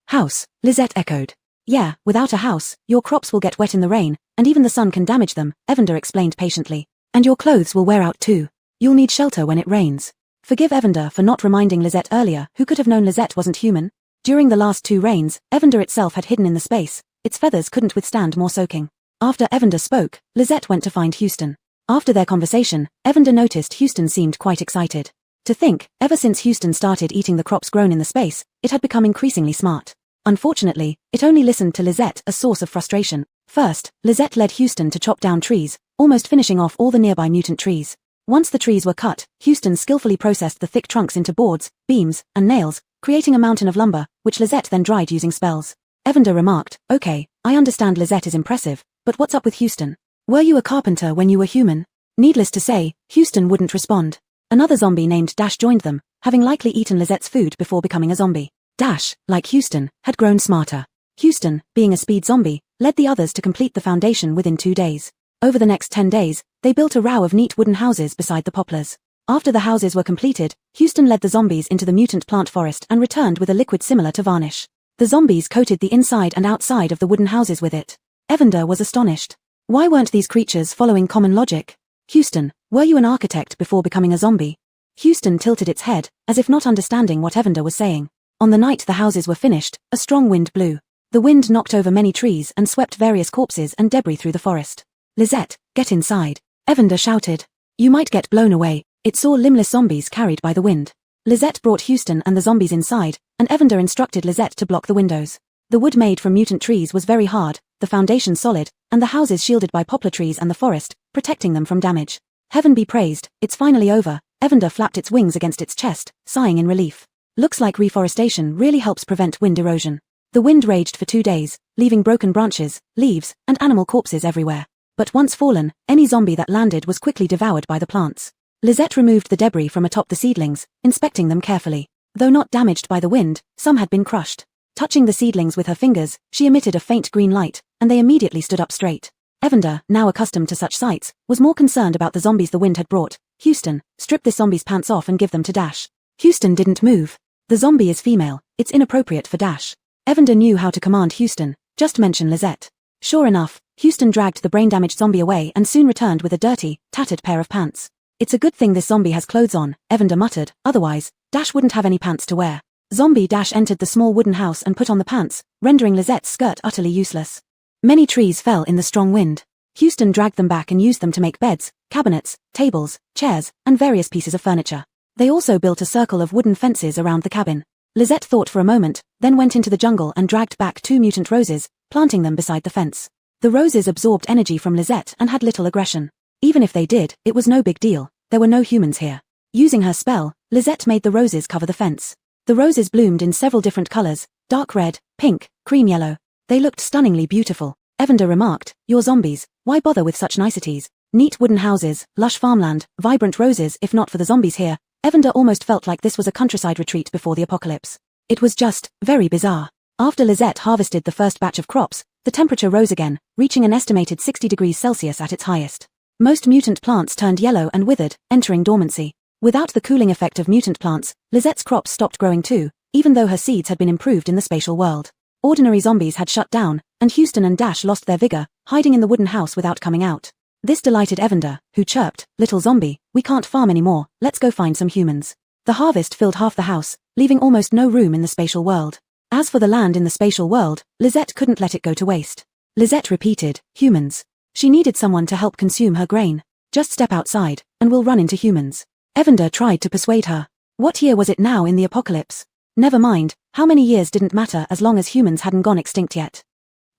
"House," Lizette echoed. "Yeah, without a house, your crops will get wet in the rain, and even the sun can damage them," Evander explained patiently. "And your clothes will wear out too. You'll need shelter when it rains." Forgive Evander for not reminding Lizette earlier. Who could have known Lizette wasn't human? During the last 2 rains, Evander itself had hidden in the space. Its feathers couldn't withstand more soaking. After Evander spoke, Lizette went to find Houston. After their conversation, Evander noticed Houston seemed quite excited. To think, ever since Houston started eating the crops grown in the space, it had become increasingly smart. Unfortunately, it only listened to Lizette, a source of frustration. First, Lizette led Houston to chop down trees, almost finishing off all the nearby mutant trees. Once the trees were cut, Houston skillfully processed the thick trunks into boards, beams, and nails, creating a mountain of lumber, which Lizette then dried using spells. Evander remarked, "Okay, I understand Lizette is impressive, but what's up with Houston? Were you a carpenter when you were human?" Needless to say, Houston wouldn't respond. Another zombie named Dash joined them, having likely eaten Lizette's food before becoming a zombie. Dash, like Houston, had grown smarter. Houston, being a speed zombie, led the others to complete the foundation within 2 days. Over the next 10 days, they built a row of neat wooden houses beside the poplars. After the houses were completed, Houston led the zombies into the mutant plant forest and returned with a liquid similar to varnish. The zombies coated the inside and outside of the wooden houses with it. Evander was astonished. Why weren't these creatures following common logic? "Houston, were you an architect before becoming a zombie?" Houston tilted its head, as if not understanding what Evander was saying. On the night the houses were finished, a strong wind blew. The wind knocked over many trees and swept various corpses and debris through the forest. "Lizette, get inside," Evander shouted. "You might get blown away." It saw limbless zombies carried by the wind. Lizette brought Houston and the zombies inside, and Evander instructed Lizette to block the windows. The wood made from mutant trees was very hard, the foundation solid, and the houses shielded by poplar trees and the forest, protecting them from damage. Heaven be praised, it's finally over. Evander flapped its wings against its chest, sighing in relief. Looks like reforestation really helps prevent wind erosion. The wind raged for 2 days, leaving broken branches, leaves, and animal corpses everywhere. But once fallen, any zombie that landed was quickly devoured by the plants. Lizette removed the debris from atop the seedlings, inspecting them carefully. Though not damaged by the wind, some had been crushed. Touching the seedlings with her fingers, she emitted a faint green light, and they immediately stood up straight. Evander, now accustomed to such sights, was more concerned about the zombies the wind had brought. "Houston, strip this zombie's pants off and give them to Dash." Houston didn't move. The zombie is female, it's inappropriate for Dash. Evander knew how to command Houston, just mention Lizette. Sure enough, Houston dragged the brain-damaged zombie away and soon returned with a dirty, tattered pair of pants. "It's a good thing this zombie has clothes on," Evander muttered, "otherwise, Dash wouldn't have any pants to wear." Zombie Dash entered the small wooden house and put on the pants, rendering Lizette's skirt utterly useless. Many trees fell in the strong wind. Houston dragged them back and used them to make beds, cabinets, tables, chairs, and various pieces of furniture. They also built a circle of wooden fences around the cabin. Lizette thought for a moment, then went into the jungle and dragged back 2 mutant roses, planting them beside the fence. The roses absorbed energy from Lizette and had little aggression. Even if they did, it was no big deal. There were no humans here. Using her spell, Lizette made the roses cover the fence. The roses bloomed in several different colors, dark red, pink, cream yellow. They looked stunningly beautiful. Evander remarked, "You're zombies, why bother with such niceties? Neat wooden houses, lush farmland, vibrant roses. If not for the zombies here." Evander almost felt like this was a countryside retreat before the apocalypse. It was just very bizarre. After Lizette harvested the first batch of crops, the temperature rose again, reaching an estimated 60 degrees Celsius at its highest. Most mutant plants turned yellow and withered, entering dormancy. Without the cooling effect of mutant plants, Lizette's crops stopped growing too, even though her seeds had been improved in the spatial world. Ordinary zombies had shut down, and Houston and Dash lost their vigor, hiding in the wooden house without coming out. This delighted Evander, who chirped, "Little zombie, we can't farm anymore, let's go find some humans." The harvest filled half the house, leaving almost no room in the spatial world. As for the land in the spatial world, Lizette couldn't let it go to waste. Lizette repeated, "Humans." She needed someone to help consume her grain. "Just step outside, and we'll run into humans." Evander tried to persuade her. What year was it now in the apocalypse? Never mind, how many years didn't matter as long as humans hadn't gone extinct yet.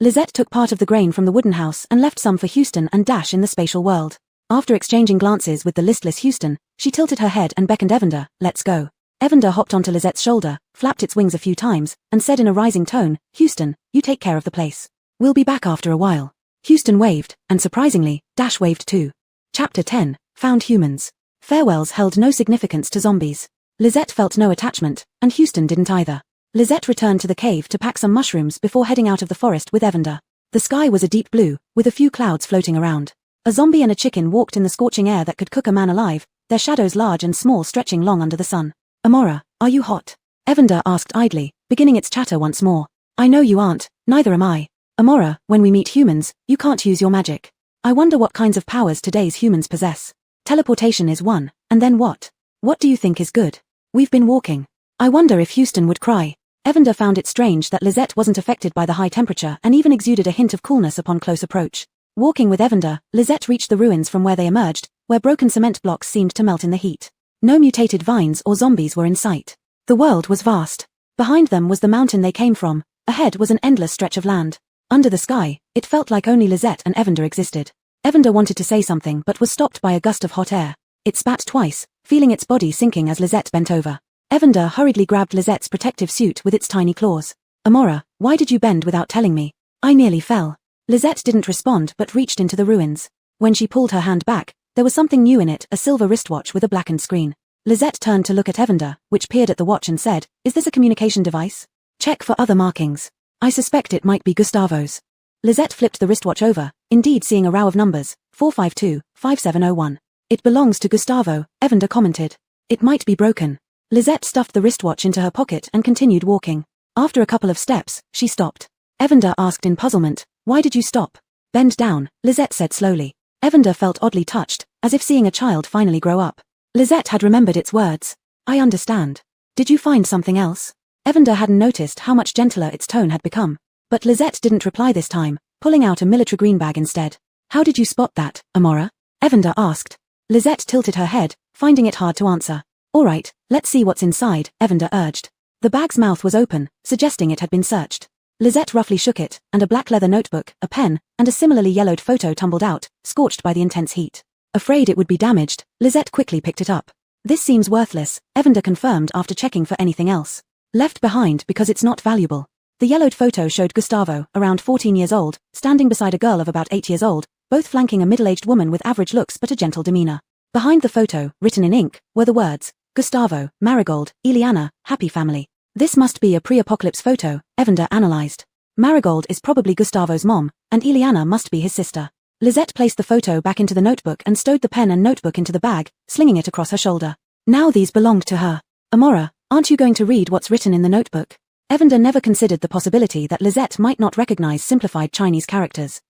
Lizette took part of the grain from the wooden house and left some for Houston and Dash in the spatial world. After exchanging glances with the listless Houston, she tilted her head and beckoned Evander, "Let's go." Evander hopped onto Lizette's shoulder, flapped its wings a few times, and said in a rising tone, "Houston, you take care of the place. We'll be back after a while." Houston waved, and surprisingly, Dash waved too. Chapter 10, Found Humans. Farewells held no significance to zombies. Lizette felt no attachment, and Houston didn't either. Lizette returned to the cave to pack some mushrooms before heading out of the forest with Evander. The sky was a deep blue, with a few clouds floating around. A zombie and a chicken walked in the scorching air that could cook a man alive, their shadows large and small stretching long under the sun. "Amora, are you hot?" Evander asked idly, beginning its chatter once more. "I know you aren't, neither am I. Amora, when we meet humans, you can't use your magic. I wonder what kinds of powers today's humans possess. Teleportation is one, and then what? What do you think is good? We've been walking. I wonder if Houston would cry." Evander found it strange that Lizette wasn't affected by the high temperature and even exuded a hint of coolness upon close approach. Walking with Evander, Lizette reached the ruins from where they emerged, where broken cement blocks seemed to melt in the heat. No mutated vines or zombies were in sight. The world was vast. Behind them was the mountain they came from, ahead was an endless stretch of land. Under the sky, it felt like only Lizette and Evander existed. Evander wanted to say something but was stopped by a gust of hot air. It spat twice, feeling its body sinking as Lizette bent over. Evander hurriedly grabbed Lizette's protective suit with its tiny claws. "Amora, why did you bend without telling me? I nearly fell." Lizette didn't respond but reached into the ruins. When she pulled her hand back, there was something new in it, a silver wristwatch with a blackened screen. Lizette turned to look at Evander, which peered at the watch and said, "Is this a communication device? Check for other markings. I suspect it might be Gustavo's." Lizette flipped the wristwatch over, indeed seeing a row of numbers, 452-5701. "It belongs to Gustavo," Evander commented. "It might be broken." Lizette stuffed the wristwatch into her pocket and continued walking. After a couple of steps, she stopped. Evander asked in puzzlement, "Why did you stop?" "Bend down," Lizette said slowly. Evander felt oddly touched, as if seeing a child finally grow up. Lizette had remembered its words. "I understand. Did you find something else?" Evander hadn't noticed how much gentler its tone had become. But Lizette didn't reply this time, pulling out a military green bag instead. "How did you spot that, Amora?" Evander asked. Lizette tilted her head, finding it hard to answer. "All right, let's see what's inside," Evander urged. The bag's mouth was open, suggesting it had been searched. Lizette roughly shook it, and a black leather notebook, a pen, and a similarly yellowed photo tumbled out, scorched by the intense heat. Afraid it would be damaged, Lizette quickly picked it up. "This seems worthless," Evander confirmed after checking for anything else. "Left behind because it's not valuable." The yellowed photo showed Gustavo, around 14 years old, standing beside a girl of about 8 years old, both flanking a middle-aged woman with average looks but a gentle demeanor. Behind the photo, written in ink, were the words, "Gustavo, Marigold, Ileana, happy family." This must be a pre-apocalypse photo, Evander analyzed. Marigold is probably Gustavo's mom, and Ileana must be his sister. Lizette placed the photo back into the notebook and stowed the pen and notebook into the bag, slinging it across her shoulder. Now these belonged to her. "Amora, aren't you going to read what's written in the notebook?" Evander never considered the possibility that Lizette might not recognize simplified Chinese characters.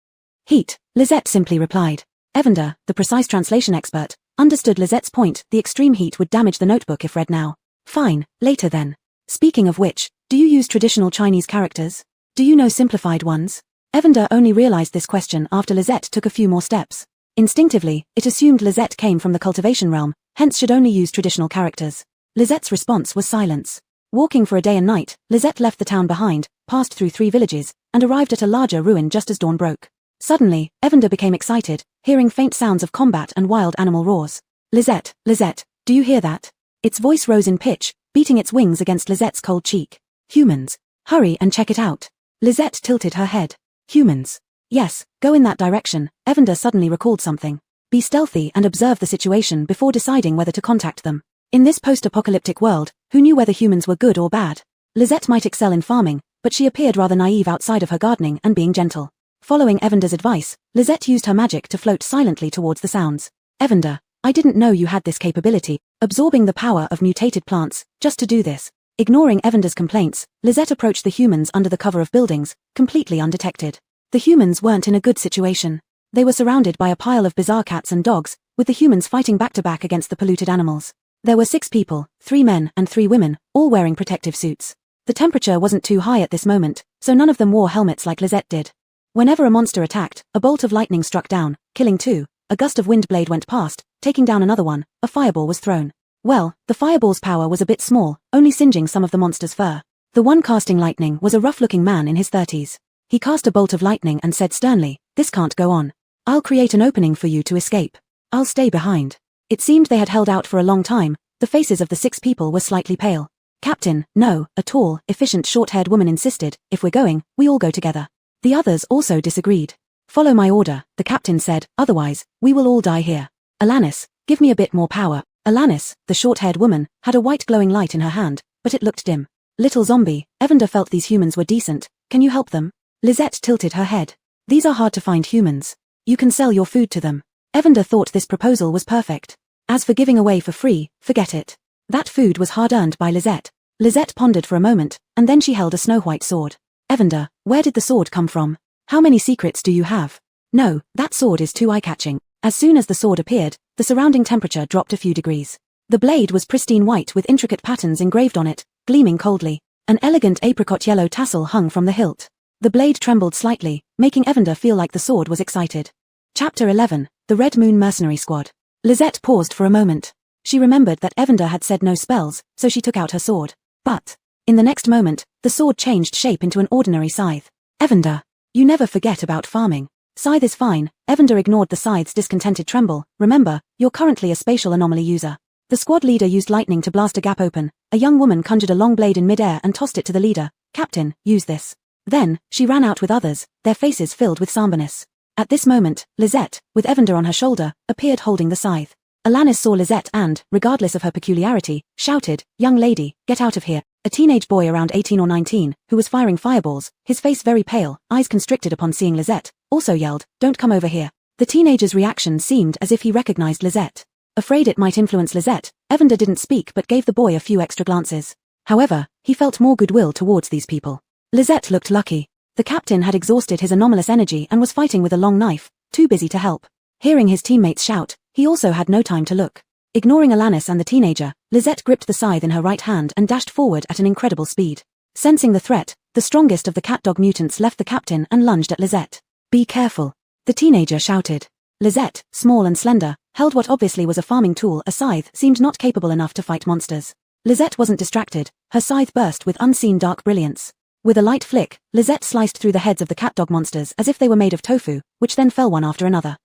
"Heat," Lizette simply replied. Evander, the precise translation expert, understood Lizette's point. The extreme heat would damage the notebook if read now. "Fine, later then. Speaking of which, do you use traditional Chinese characters? Do you know simplified ones?" Evander only realized this question after Lizette took a few more steps. Instinctively, it assumed Lizette came from the cultivation realm, hence should only use traditional characters. Lizette's response was silence. Walking for a day and night, Lizette left the town behind, passed through 3 villages, and arrived at a larger ruin just as dawn broke. Suddenly, Evander became excited, hearing faint sounds of combat and wild animal roars. "Lizette, Lizette, do you hear that?" Its voice rose in pitch, beating its wings against Lizette's cold cheek. "Humans. Hurry and check it out." Lizette tilted her head. "Humans. Yes, go in that direction." Evander suddenly recalled something. "Be stealthy and observe the situation before deciding whether to contact them." In this post-apocalyptic world, who knew whether humans were good or bad? Lizette might excel in farming, but she appeared rather naive outside of her gardening and being gentle. Following Evander's advice, Lizette used her magic to float silently towards the sounds. "Evander, I didn't know you had this capability, absorbing the power of mutated plants, just to do this." Ignoring Evander's complaints, Lizette approached the humans under the cover of buildings, completely undetected. The humans weren't in a good situation. They were surrounded by a pile of bizarre cats and dogs, with the humans fighting back-to-back against the polluted animals. There were 6 people, 3 men and 3 women, all wearing protective suits. The temperature wasn't too high at this moment, so none of them wore helmets like Lizette did. Whenever a monster attacked, a bolt of lightning struck down, killing 2, a gust of wind blade went past, taking down another one, a fireball was thrown. Well, the fireball's power was a bit small, only singeing some of the monster's fur. The one casting lightning was a rough-looking man in his 30s. He cast a bolt of lightning and said sternly, "This can't go on. I'll create an opening for you to escape." I'll stay behind. It seemed they had held out for a long time. The faces of the 6 people were slightly pale. Captain, no, a tall, efficient short-haired woman insisted, if we're going, we all go together. The others also disagreed. Follow my order, the captain said, otherwise, we will all die here. Alanis, give me a bit more power. Alanis, the short-haired woman, had a white glowing light in her hand, but it looked dim. Little zombie, Evander felt these humans were decent. Can you help them? Lisette tilted her head. These are hard to find humans. You can sell your food to them. Evander thought this proposal was perfect. As for giving away for free, forget it. That food was hard-earned by Lisette. Lisette pondered for a moment, and then she held a snow-white sword. Evander, where did the sword come from? How many secrets do you have? No, that sword is too eye-catching. As soon as the sword appeared, the surrounding temperature dropped a few degrees. The blade was pristine white with intricate patterns engraved on it, gleaming coldly. An elegant apricot yellow tassel hung from the hilt. The blade trembled slightly, making Evander feel like the sword was excited. Chapter 11, The Red Moon Mercenary Squad. Lisette paused for a moment. She remembered that Evander had said no spells, so she took out her sword. But, in the next moment, the sword changed shape into an ordinary scythe. Evander, you never forget about farming. Scythe is fine. Evander ignored the scythe's discontented tremble. Remember, you're currently a spatial anomaly user. The squad leader used lightning to blast a gap open. A young woman conjured a long blade in midair and tossed it to the leader. Captain, use this. Then, she ran out with others, their faces filled with somberness. At this moment, Lisette, with Evander on her shoulder, appeared holding the scythe. Alanis saw Lisette and, regardless of her peculiarity, shouted, "Young lady, get out of here." A teenage boy around 18 or 19, who was firing fireballs, his face very pale, eyes constricted upon seeing Lisette, also yelled, "Don't come over here." The teenager's reaction seemed as if he recognized Lisette. Afraid it might influence Lisette, Evander didn't speak but gave the boy a few extra glances. However, he felt more goodwill towards these people. Lisette looked lucky. The captain had exhausted his anomalous energy and was fighting with a long knife, too busy to help. Hearing his teammates shout, he also had no time to look. Ignoring Alanis and the teenager, Lisette gripped the scythe in her right hand and dashed forward at an incredible speed. Sensing the threat, the strongest of the cat-dog mutants left the captain and lunged at Lisette. "Be careful," the teenager shouted. Lisette, small and slender, held what obviously was a farming tool. A scythe seemed not capable enough to fight monsters. Lisette wasn't distracted. Her scythe burst with unseen dark brilliance. With a light flick, Lisette sliced through the heads of the cat-dog monsters as if they were made of tofu, which then fell one after another.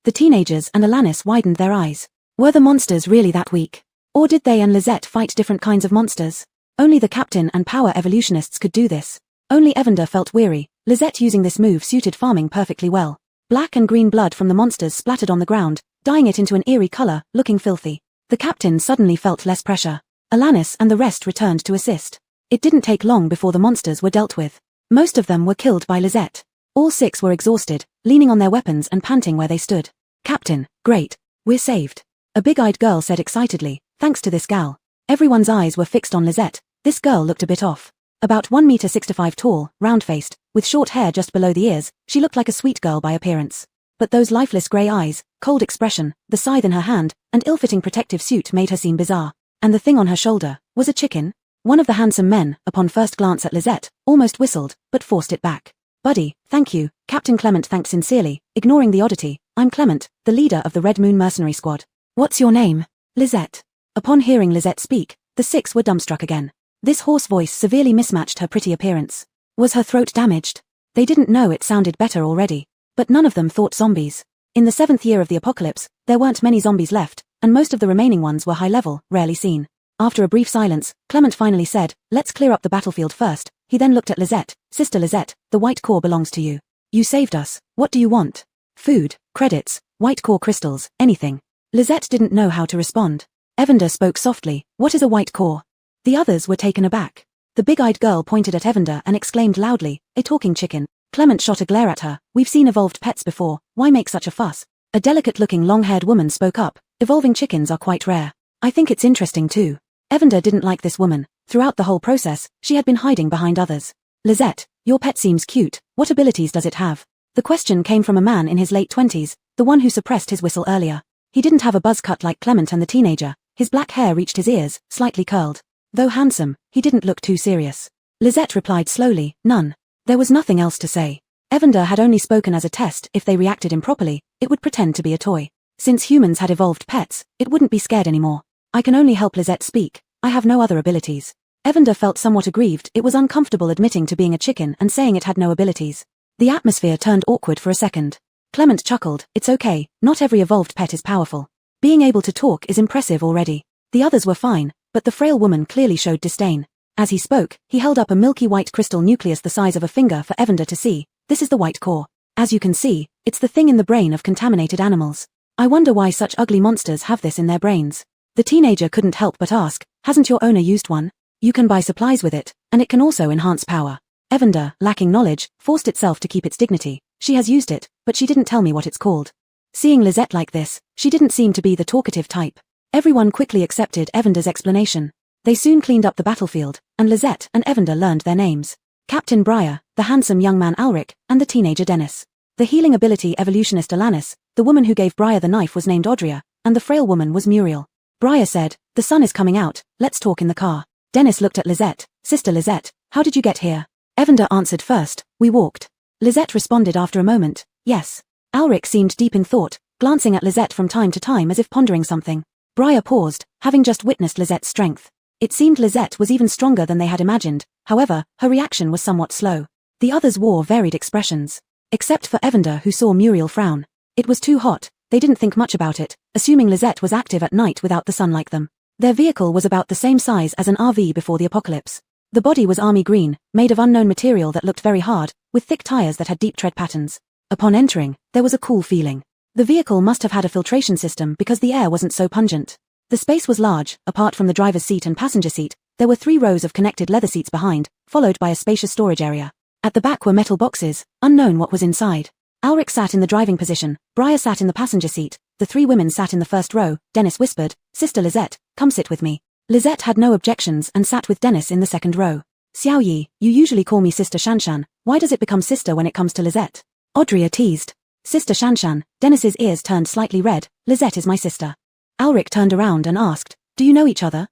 The teenagers and Alanis widened their eyes. Were the monsters really that weak? Or did they and Lisette fight different kinds of monsters? Only the captain and power evolutionists could do this. Only Evander felt weary. Lisette using this move suited farming perfectly well. Black and green blood from the monsters splattered on the ground, dyeing it into an eerie color, looking filthy. The captain suddenly felt less pressure. Alanis and the rest returned to assist. It didn't take long before the monsters were dealt with. Most of them were killed by Lisette. All 6 were exhausted, leaning on their weapons and panting where they stood. "Captain, great. We're saved." A big-eyed girl said excitedly, "Thanks to this gal." Everyone's eyes were fixed on Lisette. This girl looked a bit off. About 1.65 meters tall, round-faced, with short hair just below the ears, she looked like a sweet girl by appearance. But those lifeless grey eyes, cold expression, the scythe in her hand, and ill-fitting protective suit made her seem bizarre. And the thing on her shoulder, was a chicken? One of the handsome men, upon first glance at Lisette, almost whistled, but forced it back. "Buddy, thank you." Captain Clement thanked sincerely, ignoring the oddity. "I'm Clement, the leader of the Red Moon Mercenary Squad." "What's your name?" "Lisette." Upon hearing Lisette speak, the 6 were dumbstruck again. This hoarse voice severely mismatched her pretty appearance. Was her throat damaged? They didn't know it sounded better already. But none of them thought zombies. In the 7th year of the apocalypse, there weren't many zombies left, and most of the remaining ones were high-level, rarely seen. After a brief silence, Clement finally said, "Let's clear up the battlefield first." He then looked at Lisette. "Sister Lisette, the white core belongs to you. You saved us. What do you want?" "Food, credits, white core crystals, anything." Lisette didn't know how to respond. Evander spoke softly, "What is a white core?" The others were taken aback. The big-eyed girl pointed at Evander and exclaimed loudly, "A talking chicken." Clement shot a glare at her. "We've seen evolved pets before, why make such a fuss?" A delicate-looking long-haired woman spoke up, "Evolving chickens are quite rare. I think it's interesting too." Evander didn't like this woman. Throughout the whole process, she had been hiding behind others. "Lisette, your pet seems cute. What abilities does it have?" The question came from a man in his late 20s, the one who suppressed his whistle earlier. He didn't have a buzz cut like Clement and the teenager. His black hair reached his ears, slightly curled. Though handsome, he didn't look too serious. Lisette replied slowly, "None." There was nothing else to say. Evander had only spoken as a test. If they reacted improperly, it would pretend to be a toy. Since humans had evolved pets, it wouldn't be scared anymore. "I can only help Lisette speak. I have no other abilities." Evander felt somewhat aggrieved. It was uncomfortable admitting to being a chicken and saying it had no abilities. The atmosphere turned awkward for a second. Clement chuckled. It's okay, not every evolved pet is powerful. Being able to talk is impressive already. The others were fine, but the frail woman clearly showed disdain. As he spoke, he held up a milky white crystal nucleus the size of a finger for Evander to see. This is the white core. As you can see, it's the thing in the brain of contaminated animals. I wonder why such ugly monsters have this in their brains. The teenager couldn't help but ask, hasn't your owner used one? You can buy supplies with it, and it can also enhance power. Evander, lacking knowledge, forced itself to keep its dignity. She has used it, but she didn't tell me what it's called. Seeing Lisette like this, she didn't seem to be the talkative type. Everyone quickly accepted Evander's explanation. They soon cleaned up the battlefield, and Lisette and Evander learned their names. Captain Briar, the handsome young man Ulrich, and the teenager Dennis. The healing ability evolutionist Alanis, the woman who gave Briar the knife was named Audria, and the frail woman was Muriel. Briar said, the sun is coming out, let's talk in the car. Dennis looked at Lisette. Sister Lisette, how did you get here? Evander answered first, we walked. Lisette responded after a moment, yes. Ulrich seemed deep in thought, glancing at Lisette from time to time as if pondering something. Briar paused, having just witnessed Lisette's strength. It seemed Lisette was even stronger than they had imagined, however, her reaction was somewhat slow. The others wore varied expressions. Except for Evander who saw Muriel frown. It was too hot, they didn't think much about it, assuming Lisette was active at night without the sun like them. Their vehicle was about the same size as an RV before the apocalypse. The body was army green, made of unknown material that looked very hard, with thick tires that had deep tread patterns. Upon entering, there was a cool feeling. The vehicle must have had a filtration system because the air wasn't so pungent. The space was large. Apart from the driver's seat and passenger seat, there were 3 rows of connected leather seats behind, followed by a spacious storage area. At the back were metal boxes, unknown what was inside. Ulrich sat in the driving position, Briar sat in the passenger seat, the 3 women sat in the first row. Dennis whispered, Sister Lisette, come sit with me. Lisette had no objections and sat with Dennis in the second row. Xiao Yi, you usually call me Sister Shanshan, why does it become sister when it comes to Lisette? Audria teased. Sister Shanshan, Dennis's ears turned slightly red, Lisette is my sister. Ulrich turned around and asked, do you know each other?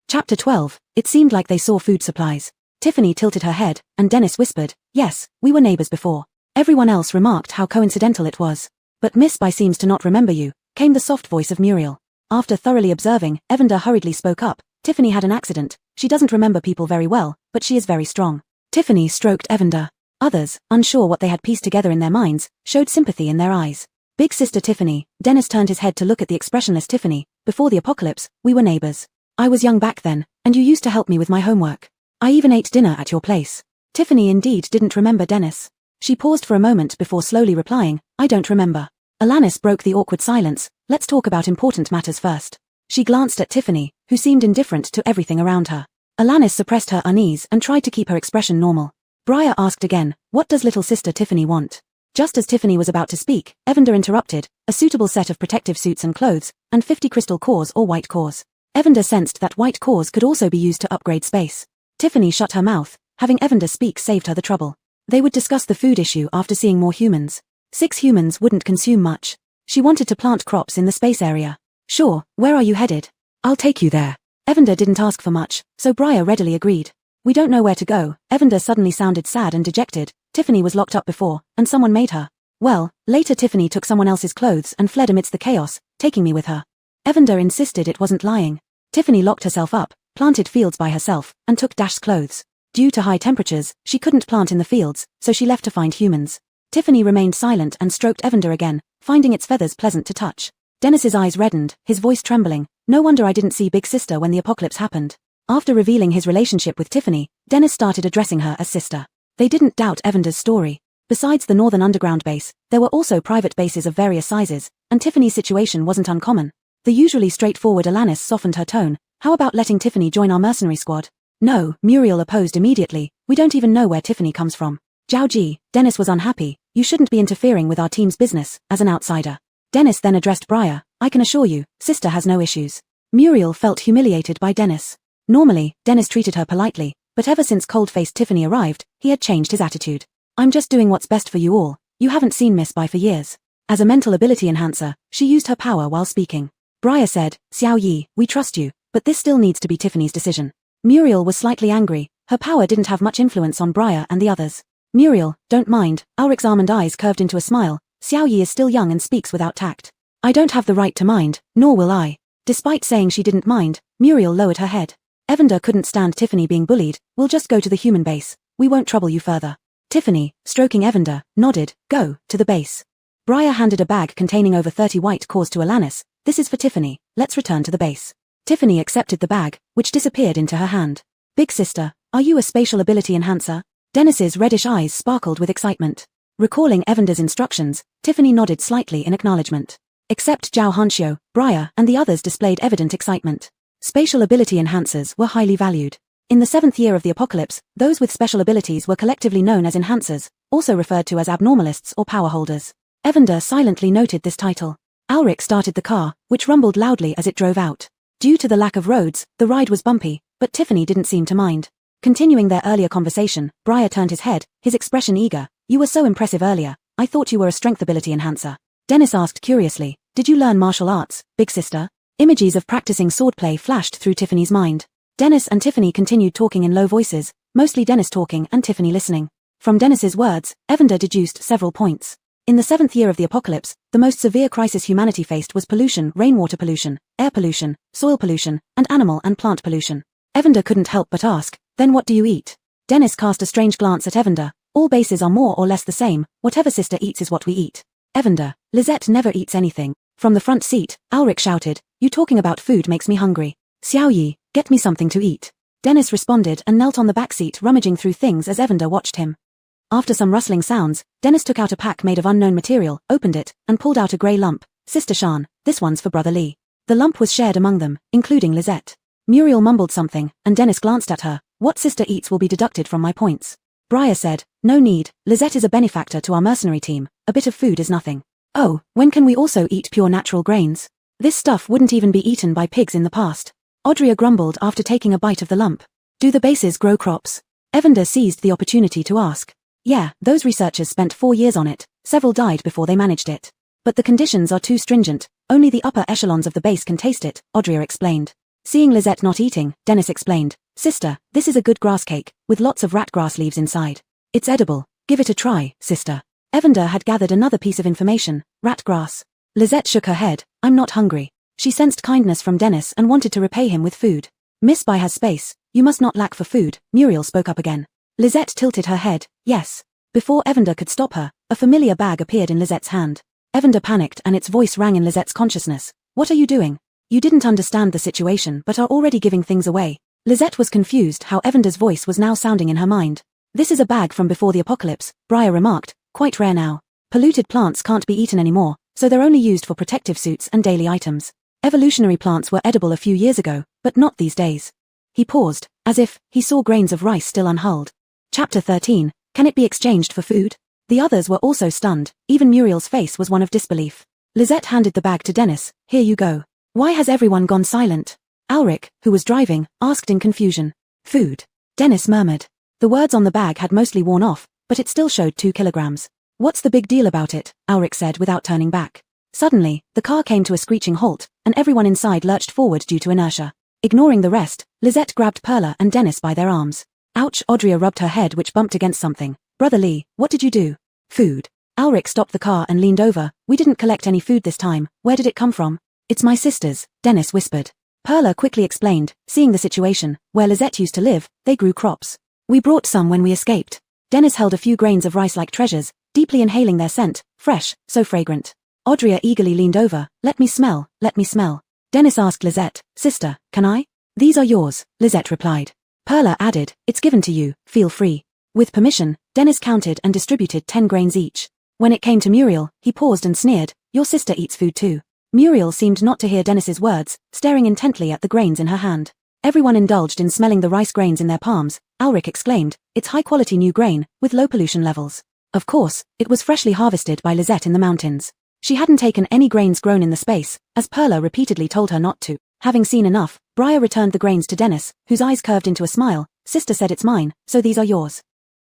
Chapter 12, it seemed like they saw food supplies. Tiffany tilted her head, and Dennis whispered, yes, we were neighbors before. Everyone else remarked how coincidental it was. But Miss Bai seems to not remember you, came the soft voice of Muriel. After thoroughly observing, Evander hurriedly spoke up, Tiffany had an accident, she doesn't remember people very well, but she is very strong. Tiffany stroked Evander. Others, unsure what they had pieced together in their minds, showed sympathy in their eyes. Big sister Tiffany, Dennis turned his head to look at the expressionless Tiffany. Before the apocalypse, we were neighbors. I was young back then, and you used to help me with my homework. I even ate dinner at your place. Tiffany indeed didn't remember Dennis. She paused for a moment before slowly replying, I don't remember. Alanis broke the awkward silence, let's talk about important matters first. She glanced at Tiffany, who seemed indifferent to everything around her. Alanis suppressed her unease and tried to keep her expression normal. Briar asked again, what does little sister Tiffany want? Just as Tiffany was about to speak, Evander interrupted, a suitable set of protective suits and clothes, and 50 crystal cores or white cores. Evander sensed that white cores could also be used to upgrade space. Tiffany shut her mouth, having Evander speak saved her the trouble. They would discuss the food issue after seeing more humans. 6 humans wouldn't consume much. She wanted to plant crops in the space area. Sure, where are you headed? I'll take you there. Evander didn't ask for much, so Briar readily agreed. We don't know where to go. Evander suddenly sounded sad and dejected. Tiffany was locked up before, and someone made her. Well, later Tiffany took someone else's clothes and fled amidst the chaos, taking me with her. Evander insisted it wasn't lying. Tiffany locked herself up, planted fields by herself, and took Dash's clothes. Due to high temperatures, she couldn't plant in the fields, so she left to find humans. Tiffany remained silent and stroked Evander again, finding its feathers pleasant to touch. Dennis's eyes reddened, his voice trembling. No wonder I didn't see Big Sister when the apocalypse happened. After revealing his relationship with Tiffany, Dennis started addressing her as sister. They didn't doubt Evander's story. Besides the northern underground base, there were also private bases of various sizes, and Tiffany's situation wasn't uncommon. The usually straightforward Alanis softened her tone. How about letting Tiffany join our mercenary squad? No, Muriel opposed immediately. We don't even know where Tiffany comes from. Zhao Ji, Dennis was unhappy. You shouldn't be interfering with our team's business, as an outsider. Dennis then addressed Briar. I can assure you, sister has no issues. Muriel felt humiliated by Dennis. Normally, Dennis treated her politely, but ever since cold-faced Tiffany arrived, he had changed his attitude. I'm just doing what's best for you all. You haven't seen Miss Bai for years. As a mental ability enhancer, she used her power while speaking. Briar said, Xiao Yi, we trust you, but this still needs to be Tiffany's decision. Muriel was slightly angry. Her power didn't have much influence on Briar and the others. Muriel, don't mind. Ulrich's almond eyes curved into a smile. Xiao Yi is still young and speaks without tact. I don't have the right to mind, nor will I. Despite saying she didn't mind, Muriel lowered her head. Evander couldn't stand Tiffany being bullied. We'll just go to the human base. We won't trouble you further. Tiffany, stroking Evander, nodded. Go, to the base. Briar handed a bag containing over 30 white cores to Alanis. This is for Tiffany, let's return to the base. Tiffany accepted the bag, which disappeared into her hand. Big sister, are you a spatial ability enhancer? Dennis's reddish eyes sparkled with excitement. Recalling Evander's instructions, Tiffany nodded slightly in acknowledgement. Except Zhao Hanxiu, Briar, and the others displayed evident excitement. Spatial ability enhancers were highly valued. In the 7th year of the apocalypse, those with special abilities were collectively known as enhancers, also referred to as abnormalists or power holders. Evander silently noted this title. Ulrich started the car, which rumbled loudly as it drove out. Due to the lack of roads, the ride was bumpy, but Tiffany didn't seem to mind. Continuing their earlier conversation, Briar turned his head, his expression eager. You were so impressive earlier, I thought you were a strength ability enhancer. Dennis asked curiously, did you learn martial arts, big sister? Images of practicing swordplay flashed through Tiffany's mind. Dennis and Tiffany continued talking in low voices, mostly Dennis talking and Tiffany listening. From Dennis's words, Evander deduced several points. In the 7th year of the apocalypse, the most severe crisis humanity faced was pollution, rainwater pollution, air pollution, soil pollution, and animal and plant pollution. Evander couldn't help but ask, then what do you eat? Dennis cast a strange glance at Evander. All bases are more or less the same, whatever sister eats is what we eat. Evander, Lisette never eats anything. From the front seat, Ulrich shouted, you talking about food makes me hungry. Xiao Yi, get me something to eat. Dennis responded and knelt on the back seat rummaging through things as Evander watched him. After some rustling sounds, Dennis took out a pack made of unknown material, opened it, and pulled out a grey lump. Sister Shan, this one's for Brother Li. The lump was shared among them, including Lisette. Muriel mumbled something, and Dennis glanced at her. What sister eats will be deducted from my points. Briar said, no need, Lisette is a benefactor to our mercenary team, a bit of food is nothing. Oh, when can we also eat pure natural grains? This stuff wouldn't even be eaten by pigs in the past. Audrey grumbled after taking a bite of the lump. Do the bases grow crops? Evander seized the opportunity to ask. Yeah, those researchers spent 4 years on it, several died before they managed it. But the conditions are too stringent, only the upper echelons of the base can taste it, Audrey explained. Seeing Lisette not eating, Dennis explained, sister, this is a good grass cake, with lots of rat grass leaves inside. It's edible, give it a try, sister. Evander had gathered another piece of information, rat grass. Lisette shook her head, I'm not hungry. She sensed kindness from Dennis and wanted to repay him with food. Miss Bai has space, you must not lack for food, Muriel spoke up again. Lisette tilted her head, yes. Before Evander could stop her, a familiar bag appeared in Lisette's hand. Evander panicked and its voice rang in Lisette's consciousness. What are you doing? You didn't understand the situation but are already giving things away. Lisette was confused how Evander's voice was now sounding in her mind. This is a bag from before the apocalypse, Briar remarked, quite rare now. Polluted plants can't be eaten anymore, so they're only used for protective suits and daily items. Evolutionary plants were edible a few years ago, but not these days. He paused, as if he saw grains of rice still unhulled. Chapter 13, Can it be exchanged for food? The others were also stunned, even Muriel's face was one of disbelief. Lisette handed the bag to Dennis, here you go. Why has everyone gone silent? Ulrich, who was driving, asked in confusion. Food. Dennis murmured. The words on the bag had mostly worn off, but it still showed 2 kilograms. What's the big deal about it? Ulrich said without turning back. Suddenly, the car came to a screeching halt, and everyone inside lurched forward due to inertia. Ignoring the rest, Lisette grabbed Perla and Dennis by their arms. Ouch! Audrey rubbed her head which bumped against something. Brother Lee, what did you do? Food. Ulrich stopped the car and leaned over. We didn't collect any food this time. Where did it come from? It's my sister's, Dennis whispered. Perla quickly explained, seeing the situation, where Lisette used to live, they grew crops. We brought some when we escaped. Dennis held a few grains of rice like treasures, deeply inhaling their scent, fresh, so fragrant. Audrey eagerly leaned over, let me smell, let me smell. Dennis asked Lisette, sister, can I? These are yours, Lisette replied. Perla added, it's given to you, feel free. With permission, Dennis counted and distributed 10 grains each. When it came to Muriel, he paused and sneered, your sister eats food too. Muriel seemed not to hear Dennis's words, staring intently at the grains in her hand. Everyone indulged in smelling the rice grains in their palms. Ulrich exclaimed, it's high-quality new grain, with low pollution levels. Of course, it was freshly harvested by Lisette in the mountains. She hadn't taken any grains grown in the space, as Perla repeatedly told her not to. Having seen enough, Briar returned the grains to Dennis, whose eyes curved into a smile. Sister said it's mine, so these are yours.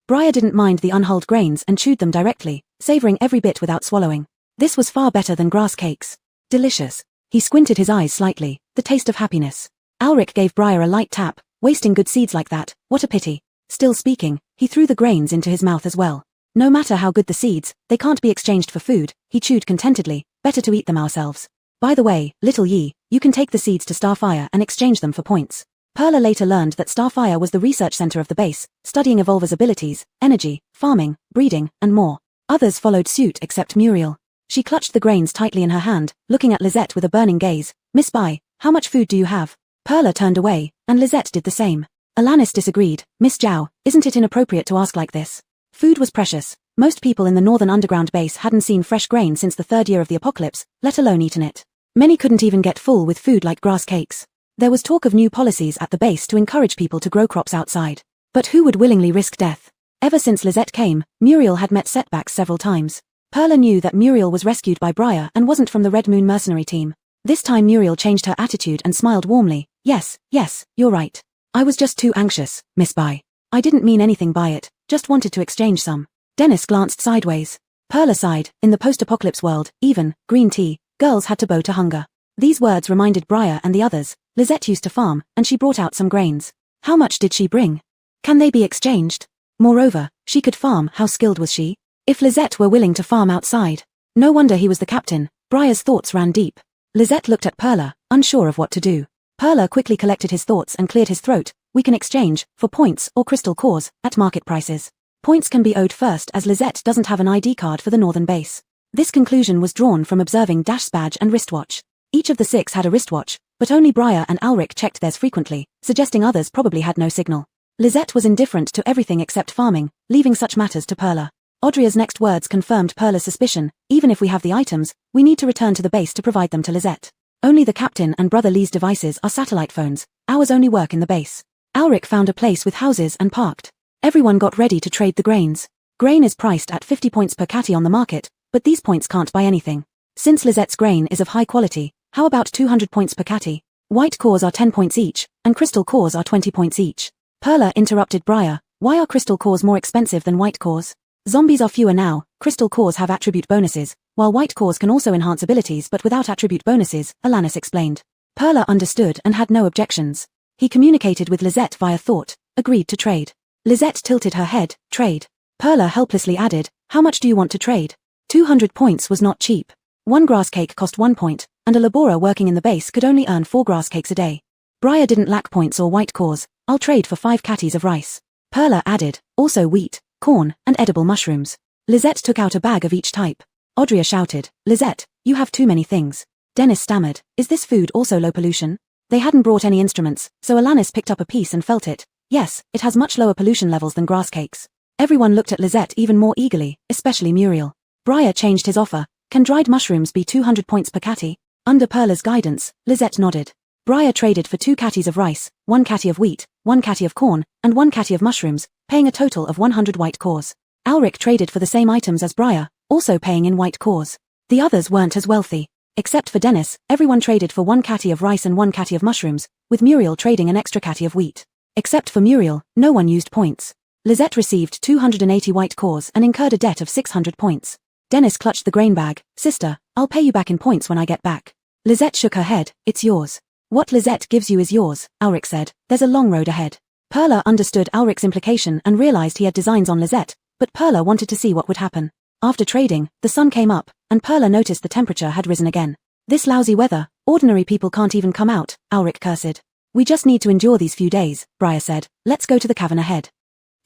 Briar didn't mind the unhulled grains and chewed them directly, savoring every bit without swallowing. This was far better than grass cakes. Delicious. He squinted his eyes slightly, the taste of happiness. Ulrich gave Briar a light tap, wasting good seeds like that, what a pity. Still speaking, he threw the grains into his mouth as well. No matter how good the seeds, they can't be exchanged for food, he chewed contentedly, better to eat them ourselves. By the way, little Yi, you can take the seeds to Starfire and exchange them for points. Perla later learned that Starfire was the research center of the base, studying evolvers' abilities, energy, farming, breeding, and more. Others followed suit except Muriel. She clutched the grains tightly in her hand, looking at Lisette with a burning gaze. Miss Bai, how much food do you have? Perla turned away, and Lisette did the same. Alanis disagreed. Miss Zhao, isn't it inappropriate to ask like this? Food was precious. Most people in the northern underground base hadn't seen fresh grain since the third year of the apocalypse, let alone eaten it. Many couldn't even get full with food like grass cakes. There was talk of new policies at the base to encourage people to grow crops outside. But who would willingly risk death? Ever since Lisette came, Muriel had met setbacks several times. Perla knew that Muriel was rescued by Briar and wasn't from the Red Moon mercenary team. This time Muriel changed her attitude and smiled warmly. Yes, you're right. I was just too anxious, Miss Bai. I didn't mean anything by it, just wanted to exchange some. Dennis glanced sideways. Perla sighed. In the post-apocalypse world, even green tea, girls had to bow to hunger. These words reminded Briar and the others. Lisette used to farm, and she brought out some grains. How much did she bring? Can they be exchanged? Moreover, she could farm. How skilled was she? If Lisette were willing to farm outside. No wonder he was the captain. Briar's thoughts ran deep. Lisette looked at Perla, unsure of what to do. Perla quickly collected his thoughts and cleared his throat. We can exchange, for points or crystal cores, at market prices. Points can be owed first as Lisette doesn't have an ID card for the northern base. This conclusion was drawn from observing Dash's badge and wristwatch. Each of the 6 had a wristwatch, but only Briar and Alric checked theirs frequently, suggesting others probably had no signal. Lisette was indifferent to everything except farming, leaving such matters to Perla. Audria's next words confirmed Perla's suspicion. Even if we have the items, we need to return to the base to provide them to Lisette. Only the captain and Brother Lee's devices are satellite phones. Ours only work in the base. Alric found a place with houses and parked. Everyone got ready to trade the grains. Grain is priced at 50 points per catty on the market, but these points can't buy anything. Since Lisette's grain is of high quality, how about 200 points per catty? White cores are 10 points each, and crystal cores are 20 points each. Perla interrupted Briar. Why are crystal cores more expensive than white cores? Zombies are fewer now. Crystal cores have attribute bonuses, while white cores can also enhance abilities but without attribute bonuses, Alanis explained. Perla understood and had no objections. He communicated with Lisette via thought, agreed to trade. Lisette tilted her head. Trade. Perla helplessly added, how much do you want to trade? 200 points was not cheap. One grass cake cost 1 point, and a laborer working in the base could only earn 4 grass cakes a day. Briar didn't lack points or white cores. I'll trade for 5 catties of rice. Perla added, also wheat, corn, and edible mushrooms. Lisette took out a bag of each type. Audria shouted, Lisette, you have too many things. Dennis stammered, is this food also low pollution? They hadn't brought any instruments, so Alanis picked up a piece and felt it. Yes, it has much lower pollution levels than grass cakes. Everyone looked at Lisette even more eagerly, especially Muriel. Briar changed his offer. Can dried mushrooms be 200 points per catty? Under Perla's guidance, Lisette nodded. Briar traded for 2 catties of rice, 1 catty of wheat, 1 catty of corn, and 1 catty of mushrooms, paying a total of 100 white cores. Alric traded for the same items as Briar, also paying in white cores. The others weren't as wealthy. Except for Dennis, everyone traded for 1 catty of rice and 1 catty of mushrooms, with Muriel trading an extra catty of wheat. Except for Muriel, no one used points. Lisette received 280 white cores and incurred a debt of 600 points. Dennis clutched the grain bag. Sister, I'll pay you back in points when I get back. Lisette shook her head. It's yours. What Lisette gives you is yours, Alric said. There's a long road ahead. Perla understood Alric's implication and realized he had designs on Lisette, but Perla wanted to see what would happen. After trading, the sun came up, and Perla noticed the temperature had risen again. This lousy weather, ordinary people can't even come out, Alric cursed. We just need to endure these few days, Briar said. Let's go to the cavern ahead.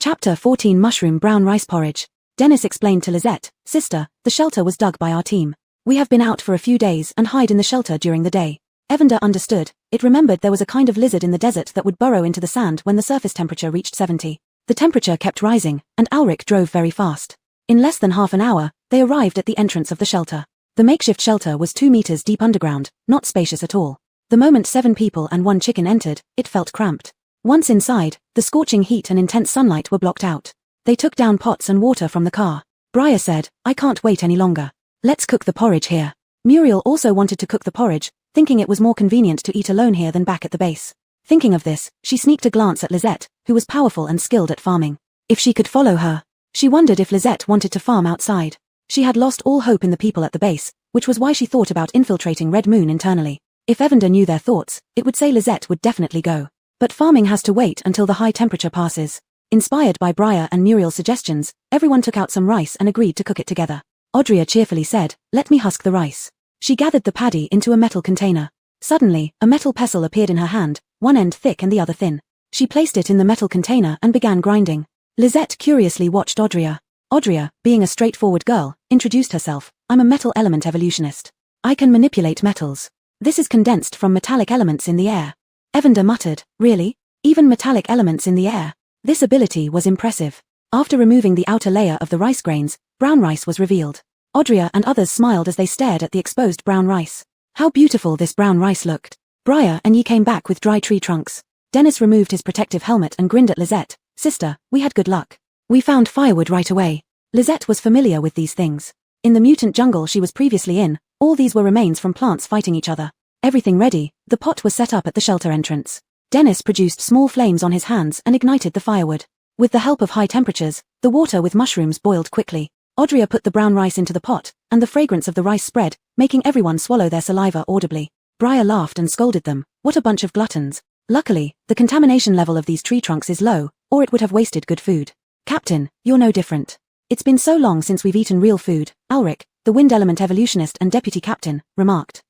Chapter 14 Mushroom Brown Rice Porridge. Dennis explained to Lisette, Sister, the shelter was dug by our team. We have been out for a few days and hide in the shelter during the day. Evander understood. It remembered there was a kind of lizard in the desert that would burrow into the sand when the surface temperature reached 70. The temperature kept rising, and Alric drove very fast. In less than half an hour, they arrived at the entrance of the shelter. The makeshift shelter was 2 meters deep underground, not spacious at all. The moment 7 people and 1 chicken entered, it felt cramped. Once inside, the scorching heat and intense sunlight were blocked out. They took down pots and water from the car. Briar said, I can't wait any longer. Let's cook the porridge here. Muriel also wanted to cook the porridge, thinking it was more convenient to eat alone here than back at the base. Thinking of this, she sneaked a glance at Lisette, who was powerful and skilled at farming. If she could follow her. She wondered if Lisette wanted to farm outside. She had lost all hope in the people at the base, which was why she thought about infiltrating Red Moon internally. If Evander knew their thoughts, it would say Lisette would definitely go. But farming has to wait until the high temperature passes. Inspired by Briar and Muriel's suggestions, everyone took out some rice and agreed to cook it together. Audria cheerfully said, let me husk the rice. She gathered the paddy into a metal container. Suddenly, a metal pestle appeared in her hand, one end thick and the other thin. She placed it in the metal container and began grinding. Lisette curiously watched Audria. Audria, being a straightforward girl, introduced herself. I'm a metal element evolutionist. I can manipulate metals. This is condensed from metallic elements in the air. Evander muttered, really? Even metallic elements in the air? This ability was impressive. After removing the outer layer of the rice grains, brown rice was revealed. Audrey and others smiled as they stared at the exposed brown rice. How beautiful this brown rice looked. Briar and Yi came back with dry tree trunks. Dennis removed his protective helmet and grinned at Lizette. Sister, we had good luck. We found firewood right away. Lizette was familiar with these things. In the mutant jungle she was previously in, all these were remains from plants fighting each other. Everything ready, the pot was set up at the shelter entrance. Dennis produced small flames on his hands and ignited the firewood. With the help of high temperatures, the water with mushrooms boiled quickly. Audrey put the brown rice into the pot, and the fragrance of the rice spread, making everyone swallow their saliva audibly. Briar laughed and scolded them. What a bunch of gluttons. Luckily, the contamination level of these tree trunks is low, or it would have wasted good food. Captain, you're no different. It's been so long since we've eaten real food, Ulrich, the wind element evolutionist and deputy captain, remarked.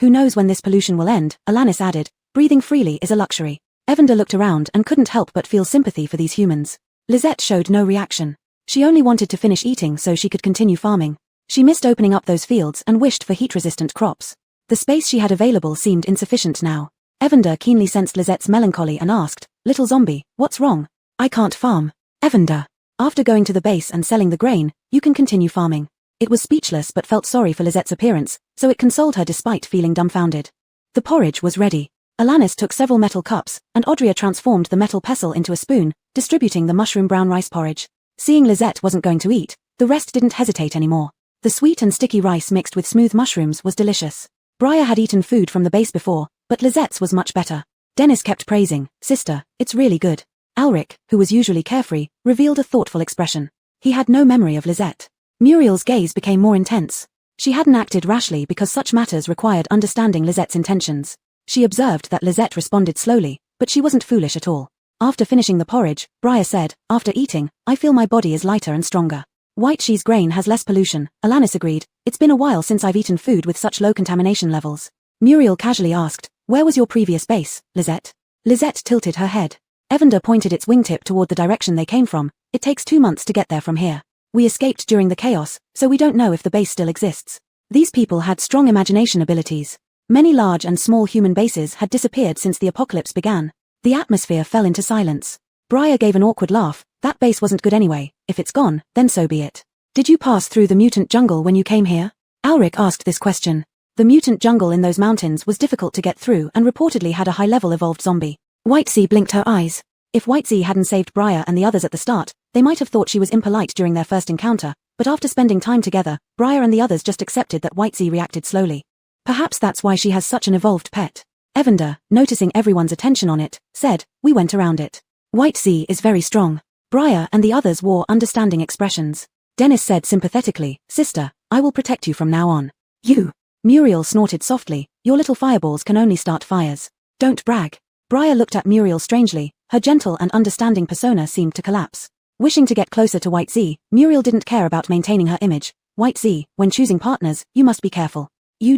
Who knows when this pollution will end, Alanis added. Breathing freely is a luxury. Evander looked around and couldn't help but feel sympathy for these humans. Lizette showed no reaction. She only wanted to finish eating so she could continue farming. She missed opening up those fields and wished for heat-resistant crops. The space she had available seemed insufficient now. Evander keenly sensed Lizette's melancholy and asked, Little zombie, what's wrong? I can't farm. Evander. After going to the base and selling the grain, you can continue farming. It was speechless but felt sorry for Lizette's appearance, so it consoled her despite feeling dumbfounded. The porridge was ready. Alanis took several metal cups, and Audrey transformed the metal pestle into a spoon, distributing the mushroom brown rice porridge. Seeing Lizette wasn't going to eat, the rest didn't hesitate anymore. The sweet and sticky rice mixed with smooth mushrooms was delicious. Briar had eaten food from the base before, but Lizette's was much better. Dennis kept praising, Sister, it's really good. Ulrich, who was usually carefree, revealed a thoughtful expression. He had no memory of Lizette. Muriel's gaze became more intense. She hadn't acted rashly because such matters required understanding Lizette's intentions. She observed that Lizette responded slowly, but she wasn't foolish at all. After finishing the porridge, Briar said, After eating, I feel my body is lighter and stronger. White cheese grain has less pollution, Alanis agreed. It's been a while since I've eaten food with such low contamination levels. Muriel casually asked, Where was your previous base, Lizette? Lizette tilted her head. Evander pointed its wingtip toward the direction they came from. It takes 2 months to get there from here. We escaped during the chaos, so we don't know if the base still exists. These people had strong imagination abilities. Many large and small human bases had disappeared since the apocalypse began. The atmosphere fell into silence. Briar gave an awkward laugh. That base wasn't good anyway. If it's gone, then so be it. Did you pass through the mutant jungle when you came here? Ulrich asked this question. The mutant jungle in those mountains was difficult to get through and reportedly had a high-level evolved zombie. Whitesea blinked her eyes. If Whitesea hadn't saved Briar and the others at the start, they might have thought she was impolite during their first encounter, but after spending time together, Briar and the others just accepted that Whitesea reacted slowly. Perhaps that's why she has such an evolved pet. Evander, noticing everyone's attention on it, said, We went around it. Whitesea is very strong. Briar and the others wore understanding expressions. Dennis said sympathetically, Sister, I will protect you from now on. You. Muriel snorted softly, Your little fireballs can only start fires. Don't brag. Briar looked at Muriel strangely. Her gentle and understanding persona seemed to collapse. Wishing to get closer to Whitesea, Muriel didn't care about maintaining her image. Whitesea, when choosing partners, you must be careful.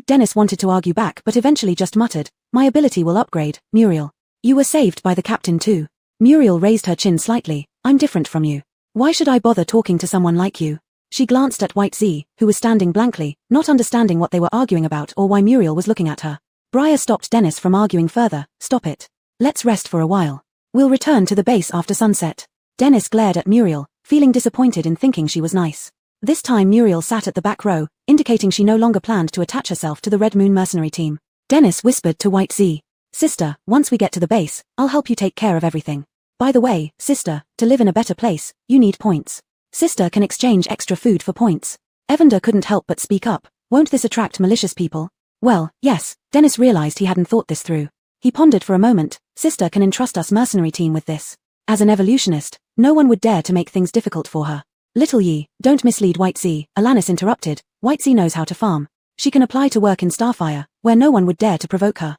Dennis wanted to argue back but eventually just muttered, My ability will upgrade, Muriel. You were saved by the captain too. Muriel raised her chin slightly, I'm different from you. Why should I bother talking to someone like you? She glanced at Whitesea, who was standing blankly, not understanding what they were arguing about or why Muriel was looking at her. Briar stopped Dennis from arguing further, Stop it. Let's rest for a while. We'll return to the base after sunset. Dennis glared at Muriel, feeling disappointed in thinking she was nice. This time Muriel sat at the back row, indicating she no longer planned to attach herself to the Red Moon mercenary team. Dennis whispered to Whitesea, Sister, once we get to the base, I'll help you take care of everything. By the way, Sister, to live in a better place, you need points. Sister can exchange extra food for points. Evander couldn't help but speak up, Won't this attract malicious people? Well, yes, Dennis realized he hadn't thought this through. He pondered for a moment, Sister can entrust us mercenary team with this. As an evolutionist, no one would dare to make things difficult for her. Little Yi, don't mislead Whitesea, Alanis interrupted. Whitesea knows how to farm. She can apply to work in Starfire, where no one would dare to provoke her.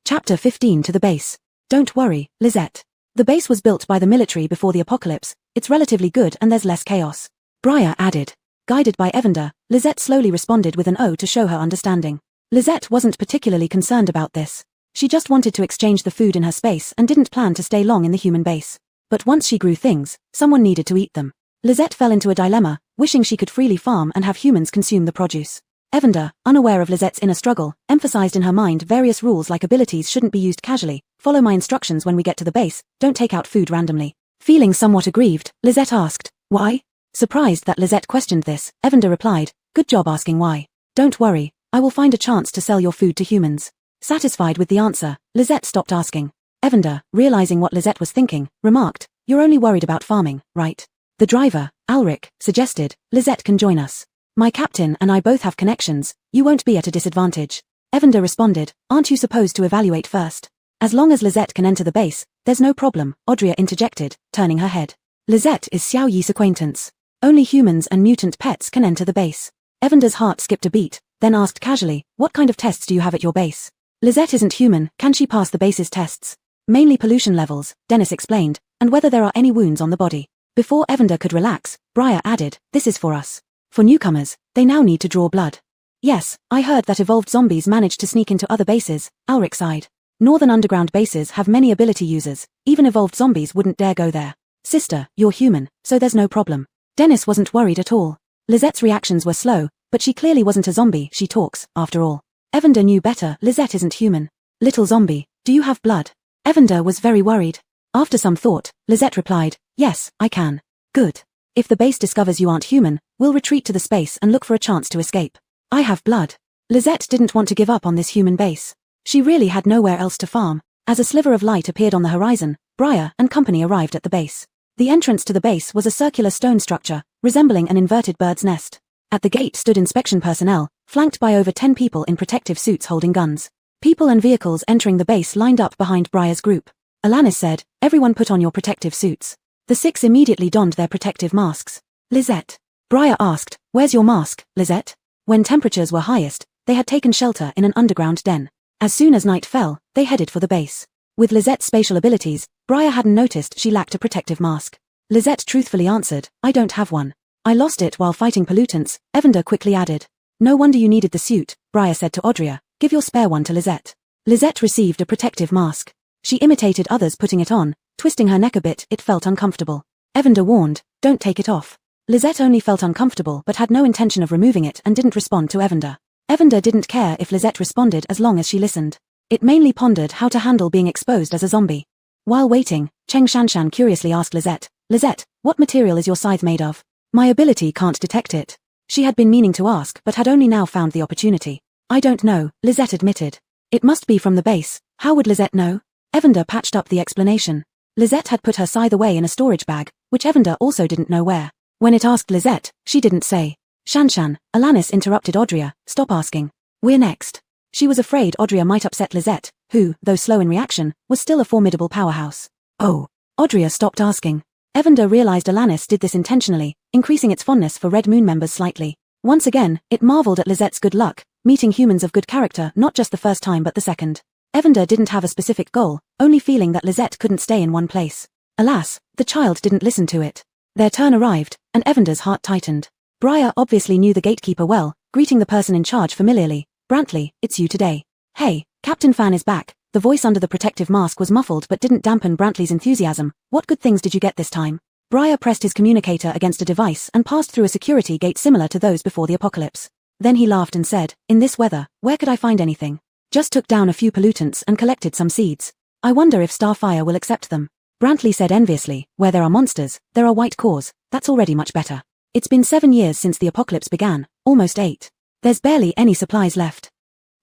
Chapter 15 To the base. Don't worry, Lizette. The base was built by the military before the apocalypse. It's relatively good and there's less chaos. Briar added. Guided by Evander, Lizette slowly responded with an O to show her understanding. Lizette wasn't particularly concerned about this. She just wanted to exchange the food in her space and didn't plan to stay long in the human base. But once she grew things, someone needed to eat them. Lizette fell into a dilemma, wishing she could freely farm and have humans consume the produce. Evander, unaware of Lizette's inner struggle, emphasized in her mind various rules like abilities shouldn't be used casually, follow my instructions when we get to the base, don't take out food randomly. Feeling somewhat aggrieved, Lisette asked, why? Surprised that Lisette questioned this, Evander replied, good job asking why. Don't worry, I will find a chance to sell your food to humans. Satisfied with the answer, Lisette stopped asking. Evander, realizing what Lisette was thinking, remarked, you're only worried about farming, right? The driver, Alric, suggested, Lisette can join us. My captain and I both have connections, you won't be at a disadvantage. Evander responded, aren't you supposed to evaluate first? As long as Lisette can enter the base, there's no problem, Audrey interjected, turning her head. Lisette is Xiao Yi's acquaintance. Only humans and mutant pets can enter the base. Evander's heart skipped a beat, then asked casually, what kind of tests do you have at your base? Lisette isn't human, can she pass the base's tests? Mainly pollution levels, Dennis explained, and whether there are any wounds on the body. Before Evander could relax, Briar added, this is for us. For newcomers, they now need to draw blood. Yes, I heard that evolved zombies managed to sneak into other bases, Alric sighed. Northern underground bases have many ability users, even evolved zombies wouldn't dare go there. Sister, you're human, so there's no problem. Dennis wasn't worried at all. Lizette's reactions were slow, but she clearly wasn't a zombie, she talks, after all. Evander knew better, Lisette isn't human. Little zombie, do you have blood? Evander was very worried. After some thought, Lisette replied, yes, I can. Good. If the base discovers you aren't human, we'll retreat to the space and look for a chance to escape. I have blood. Lisette didn't want to give up on this human base. She really had nowhere else to farm. As a sliver of light appeared on the horizon, Briar and company arrived at the base. The entrance to the base was a circular stone structure, resembling an inverted bird's nest. At the gate stood inspection personnel, flanked by over 10 people in protective suits holding guns. People and vehicles entering the base lined up behind Briar's group. Alanis said, everyone put on your protective suits. The 6 immediately donned their protective masks. Lisette. Briar asked, where's your mask, Lisette? When temperatures were highest, they had taken shelter in an underground den. As soon as night fell, they headed for the base. With Lizette's spatial abilities, Briar hadn't noticed she lacked a protective mask. Lisette truthfully answered, I don't have one. I lost it while fighting pollutants, Evander quickly added. No wonder you needed the suit, Briar said to Audrey, give your spare one to Lisette. Lisette received a protective mask. She imitated others putting it on, twisting her neck a bit, it felt uncomfortable. Evander warned, don't take it off. Lisette only felt uncomfortable but had no intention of removing it and didn't respond to Evander. Evander didn't care if Lisette responded as long as she listened. It mainly pondered how to handle being exposed as a zombie. While waiting, Cheng Shanshan curiously asked Lisette, Lisette, what material is your scythe made of? My ability can't detect it. She had been meaning to ask but had only now found the opportunity. I don't know, Lisette admitted. It must be from the base, how would Lisette know? Evander patched up the explanation. Lisette had put her scythe away in a storage bag, which Evander also didn't know where. When it asked Lisette, she didn't say. Shanshan, Alanis interrupted Audrey, stop asking. We're next. She was afraid Audrey might upset Lisette, who, though slow in reaction, was still a formidable powerhouse. Oh. Audrey stopped asking. Evander realized Alanis did this intentionally, increasing its fondness for Red Moon members slightly. Once again, it marveled at Lizette's good luck, meeting humans of good character not just the first time but the second. Evander didn't have a specific goal, only feeling that Lisette couldn't stay in one place. Alas, the child didn't listen to it. Their turn arrived, and Evander's heart tightened. Briar obviously knew the gatekeeper well, greeting the person in charge familiarly. Brantley, it's you today. Hey, Captain Fan is back. The voice under the protective mask was muffled but didn't dampen Brantley's enthusiasm. What good things did you get this time? Briar pressed his communicator against a device and passed through a security gate similar to those before the apocalypse. Then he laughed and said, in this weather, where could I find anything? Just took down a few pollutants and collected some seeds. I wonder if Starfire will accept them. Brantley said enviously, where there are monsters, there are white cores, that's already much better. It's been 7 years since the apocalypse began, almost 8. There's barely any supplies left.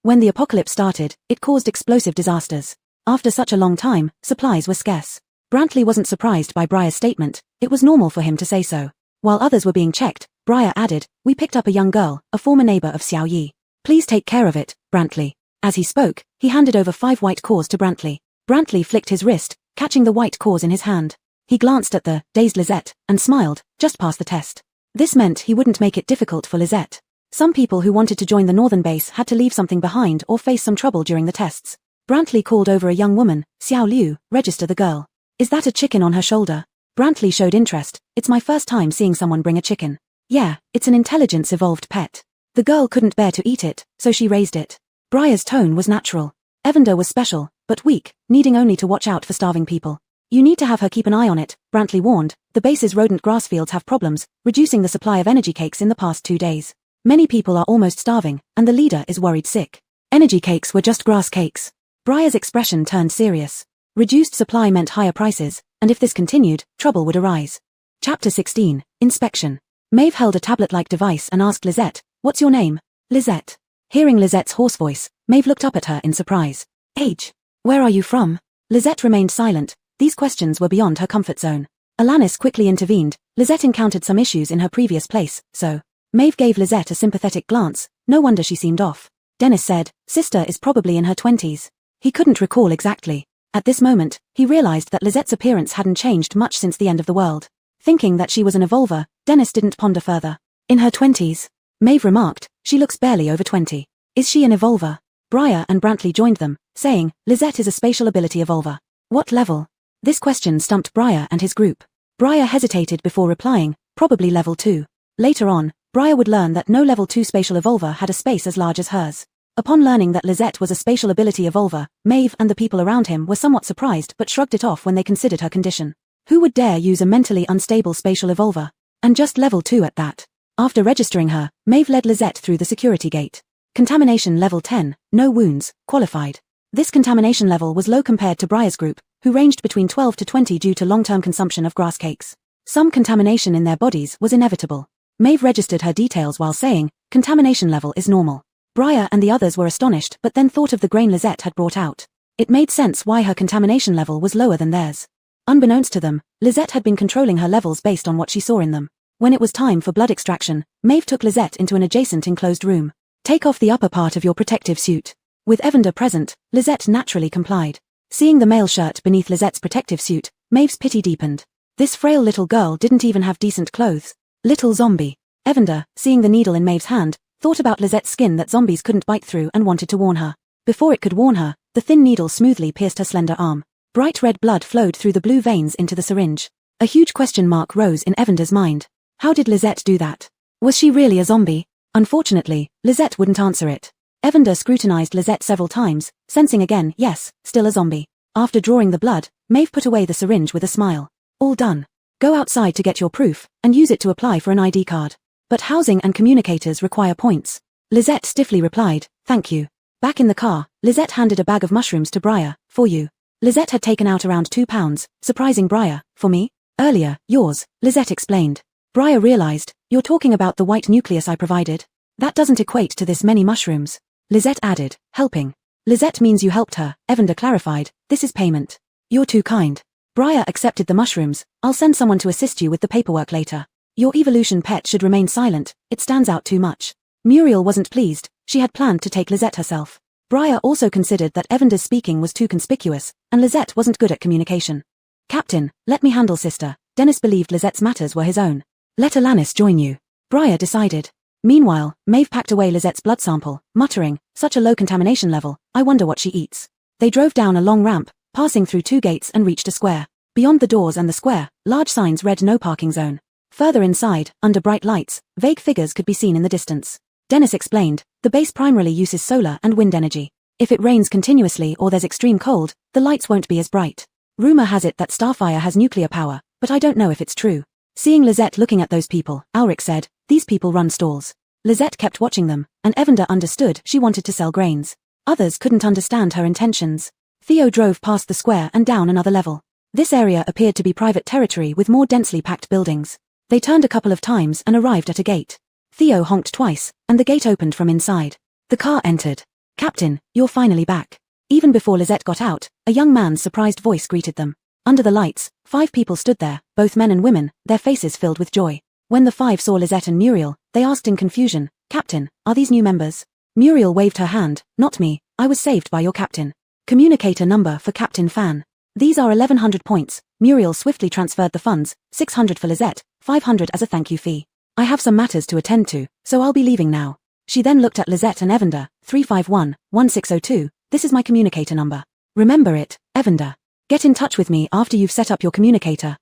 When the apocalypse started, it caused explosive disasters. After such a long time, supplies were scarce. Brantley wasn't surprised by Briar's statement, it was normal for him to say so. While others were being checked, Briar added, we picked up a young girl, a former neighbor of Xiao Yi. Please take care of it, Brantley. As he spoke, he handed over 5 white cores to Brantley. Brantley flicked his wrist, catching the white cores in his hand. He glanced at the dazed Lisette, and smiled, just passed the test. This meant he wouldn't make it difficult for Lisette. Some people who wanted to join the northern base had to leave something behind or face some trouble during the tests. Brantley called over a young woman, Xiao Liu, register the girl. Is that a chicken on her shoulder? Brantley showed interest, it's my first time seeing someone bring a chicken. Yeah, it's an intelligence-evolved pet. The girl couldn't bear to eat it, so she raised it. Briar's tone was natural. Evander was special, but weak, needing only to watch out for starving people. You need to have her keep an eye on it, Brantley warned. The base's rodent grass fields have problems, reducing the supply of energy cakes in the past 2 days. Many people are almost starving, and the leader is worried sick. Energy cakes were just grass cakes. Briar's expression turned serious. Reduced supply meant higher prices, and if this continued, trouble would arise. Chapter 16, Inspection. Maeve held a tablet-like device and asked Lisette, "What's your name?" Lisette. Hearing Lisette's hoarse voice, Maeve looked up at her in surprise. "Age. Where are you from?" Lisette remained silent. These questions were beyond her comfort zone. Alanis quickly intervened. Lisette encountered some issues in her previous place, so. Maeve gave Lisette a sympathetic glance. No wonder she seemed off. Dennis said, "Sister is probably in her 20s. He couldn't recall exactly. At this moment, he realized that Lisette's appearance hadn't changed much since the end of the world. Thinking that she was an evolver, Dennis didn't ponder further. "In her 20s. Maeve remarked, "She looks barely over 20. Is she an evolver?" Briar and Brantley joined them, saying, "Lisette is a spatial ability evolver." "What level?" This question stumped Briar and his group. Briar hesitated before replying, "Probably level 2. Later on, Briar would learn that no level 2 spatial evolver had a space as large as hers. Upon learning that Lisette was a spatial ability evolver, Maeve and the people around him were somewhat surprised but shrugged it off when they considered her condition. Who would dare use a mentally unstable spatial evolver? And just level 2 at that. After registering her, Maeve led Lisette through the security gate. Contamination level 10, no wounds, qualified. This contamination level was low compared to Briar's group, who ranged between 12 to 20 due to long-term consumption of grass cakes. Some contamination in their bodies was inevitable. Maeve registered her details while saying, "Contamination level is normal." Briar and the others were astonished but then thought of the grain Lisette had brought out. It made sense why her contamination level was lower than theirs. Unbeknownst to them, Lisette had been controlling her levels based on what she saw in them. When it was time for blood extraction, Maeve took Lisette into an adjacent enclosed room. "Take off the upper part of your protective suit." With Evander present, Lisette naturally complied. Seeing the mail shirt beneath Lisette's protective suit, Maeve's pity deepened. This frail little girl didn't even have decent clothes. Little zombie. Evander, seeing the needle in Maeve's hand, thought about Lisette's skin that zombies couldn't bite through and wanted to warn her. Before it could warn her, the thin needle smoothly pierced her slender arm. Bright red blood flowed through the blue veins into the syringe. A huge question mark rose in Evander's mind. How did Lisette do that? Was she really a zombie? Unfortunately, Lisette wouldn't answer it. Evander scrutinized Lisette several times, sensing again, yes, still a zombie. After drawing the blood, Maeve put away the syringe with a smile. "All done. Go outside to get your proof, and use it to apply for an ID card. But housing and communicators require points." Lisette stiffly replied, "Thank you." Back in the car, Lisette handed a bag of mushrooms to Briar, "For you." Lisette had taken out around 2 pounds, surprising Briar. "For me?" "Earlier, yours," Lisette explained. Briar realized, "You're talking about the white nucleus I provided? That doesn't equate to this many mushrooms." Lisette added, "Helping." "Lisette means you helped her," Evander clarified. "This is payment." "You're too kind." Briar accepted the mushrooms. "I'll send someone to assist you with the paperwork later. Your evolution pet should remain silent, it stands out too much." Muriel wasn't pleased. She had planned to take Lisette herself. Briar also considered that Evander's speaking was too conspicuous, and Lisette wasn't good at communication. "Captain, let me handle sister." Dennis believed Lisette's matters were his own. "Let Alanis join you," Briar decided. Meanwhile, Maeve packed away Lisette's blood sample, muttering, "Such a low contamination level, I wonder what she eats." They drove down a long ramp, passing through 2 gates and reached a square. Beyond the doors and the square, large signs read "No parking zone." Further inside, under bright lights, vague figures could be seen in the distance. Dennis explained, "The base primarily uses solar and wind energy. If it rains continuously or there's extreme cold, the lights won't be as bright. Rumor has it that Starfire has nuclear power, but I don't know if it's true." Seeing Lisette looking at those people, Ulrich said, "These people run stalls." Lisette kept watching them, and Evander understood she wanted to sell grains. Others couldn't understand her intentions. Theo drove past the square and down another level. This area appeared to be private territory with more densely packed buildings. They turned a couple of times and arrived at a gate. Theo honked twice, and the gate opened from inside. The car entered. "Captain, you're finally back." Even before Lisette got out, a young man's surprised voice greeted them. Under the lights, 5 people stood there, both men and women, their faces filled with joy. When the 5 saw Lisette and Muriel, they asked in confusion, "Captain, are these new members?" Muriel waved her hand, "Not me, I was saved by your captain." Communicator number for Captain Fan. "These are 1100 points." Muriel swiftly transferred the funds, 600 for Lisette, 500 as a thank you fee. "I have some matters to attend to, so I'll be leaving now." She then looked at Lisette and Evander, 351-1602, "This is my communicator number. Remember it, Evander. Get in touch with me after you've set up your communicator."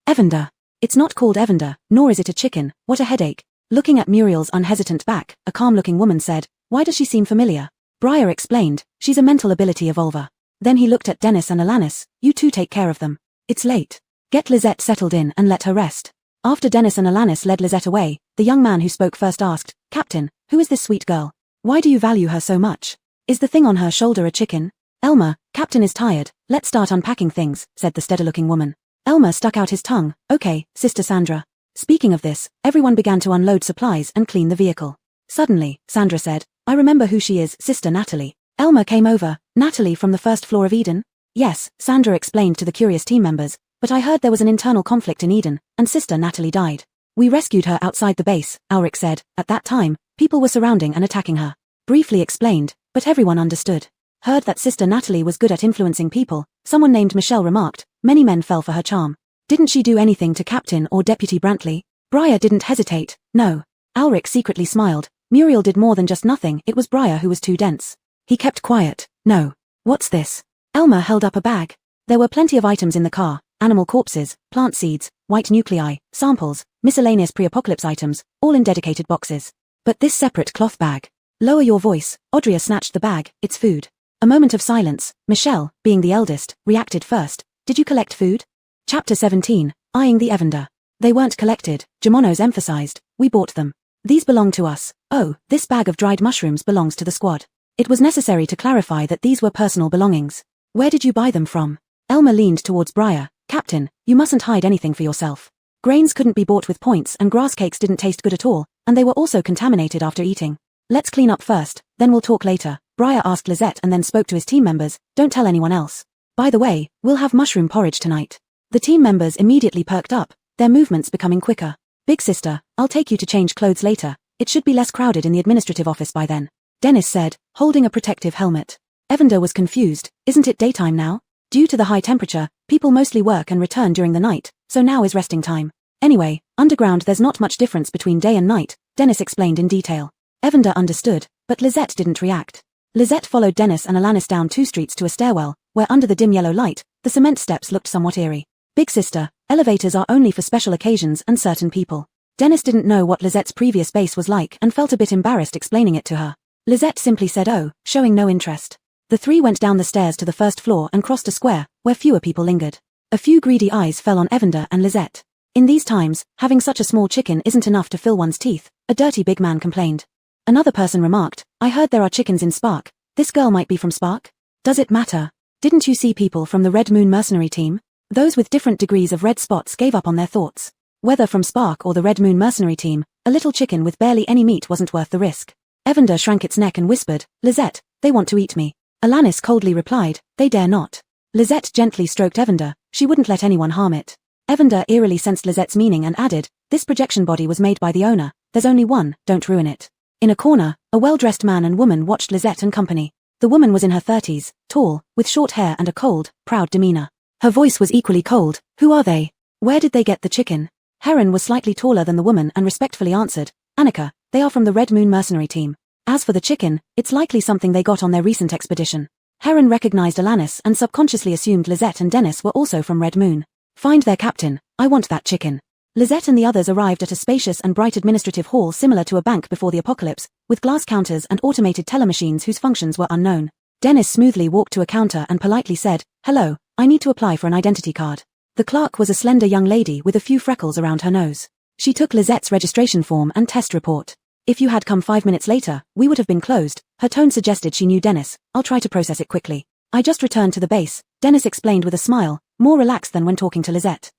Evander. "It's not called Evander, nor is it a chicken, what a headache." Looking at Muriel's unhesitant back, a calm-looking woman said, "Why does she seem familiar?" Briar explained, "She's a mental ability evolver." Then he looked at Dennis and Alanis, "You two take care of them." It's late. Get Lisette settled in and let her rest. After Dennis and Alanis led Lisette away, the young man who spoke first asked, Captain, who is this sweet girl? Why do you value her so much? Is the thing on her shoulder a chicken? Elmer, Captain is tired, let's start unpacking things, said the steady-looking woman. Elmer stuck out his tongue, okay, Sister Sandra. Speaking of this, everyone began to unload supplies and clean the vehicle. Suddenly, Sandra said, I remember who she is, Sister Natalie. Elmer came over, Natalie from the first floor of Eden? Yes, Sandra explained to the curious team members, but I heard there was an internal conflict in Eden, and Sister Natalie died. We rescued her outside the base, Ulrich said. At that time, people were surrounding and attacking her. Briefly explained, but everyone understood. Heard that Sister Natalie was good at influencing people, someone named Michelle remarked, many men fell for her charm. Didn't she do anything to Captain or Deputy Brantley? Briar didn't hesitate, no. Ulrich secretly smiled. Muriel did more than just nothing, it was Briar who was too dense. He kept quiet, no. What's this? Elmer held up a bag. There were plenty of items in the car, animal corpses, plant seeds, white nuclei, samples, miscellaneous pre-apocalypse items, all in dedicated boxes. But this separate cloth bag. Lower your voice, Audrey snatched the bag, it's food. A moment of silence. Michelle, being the eldest, reacted first. Did you collect food? Chapter 17, eyeing the Evander. They weren't collected, Jamonos emphasized, we bought them. These belong to us. Oh, this bag of dried mushrooms belongs to the squad. It was necessary to clarify that these were personal belongings. Where did you buy them from? Elmer leaned towards Briar. Captain, you mustn't hide anything for yourself. Grains couldn't be bought with points and grass cakes didn't taste good at all, and they were also contaminated after eating. Let's clean up first, then we'll talk later. Briar asked Lisette and then spoke to his team members, don't tell anyone else. By the way, we'll have mushroom porridge tonight. The team members immediately perked up, their movements becoming quicker. Big sister, I'll take you to change clothes later, it should be less crowded in the administrative office by then. Dennis said, holding a protective helmet. Evander was confused, isn't it daytime now? Due to the high temperature, people mostly work and return during the night, so now is resting time. Anyway, underground there's not much difference between day and night, Dennis explained in detail. Evander understood, but Lisette didn't react. Lisette followed Dennis and Alanis down 2 streets to a stairwell, where under the dim yellow light, the cement steps looked somewhat eerie. Big sister, elevators are only for special occasions and certain people. Dennis didn't know what Lisette's previous base was like and felt a bit embarrassed explaining it to her. Lisette simply said oh, showing no interest. The 3 went down the stairs to the first floor and crossed a square, where fewer people lingered. A few greedy eyes fell on Evander and Lisette. In these times, having such a small chicken isn't enough to fill one's teeth, a dirty big man complained. Another person remarked, I heard there are chickens in Spark. This girl might be from Spark? Does it matter? Didn't you see people from the Red Moon mercenary team? Those with different degrees of red spots gave up on their thoughts. Whether from Spark or the Red Moon mercenary team, a little chicken with barely any meat wasn't worth the risk. Evander shrank its neck and whispered, Lisette, they want to eat me. Alanis coldly replied, they dare not. Lisette gently stroked Evander, she wouldn't let anyone harm it. Evander eerily sensed Lisette's meaning and added, this projection body was made by the owner, there's only one, don't ruin it. In a corner, a well-dressed man and woman watched Lisette and company. The woman was in her 30s, tall, with short hair and a cold, proud demeanor. Her voice was equally cold, who are they? Where did they get the chicken? Heron was slightly taller than the woman and respectfully answered, Annika, they are from the Red Moon mercenary team. As for the chicken, it's likely something they got on their recent expedition. Heron recognized Alanis and subconsciously assumed Lisette and Dennis were also from Red Moon. Find their captain, I want that chicken. Lisette and the others arrived at a spacious and bright administrative hall similar to a bank before the apocalypse, with glass counters and automated teller machines whose functions were unknown. Dennis smoothly walked to a counter and politely said, hello, I need to apply for an identity card. The clerk was a slender young lady with a few freckles around her nose. She took Lisette's registration form and test report. If you had come 5 minutes later, we would have been closed. Her tone suggested she knew Dennis. I'll try to process it quickly. I just returned to the base, Dennis explained with a smile, more relaxed than when talking to Lisette.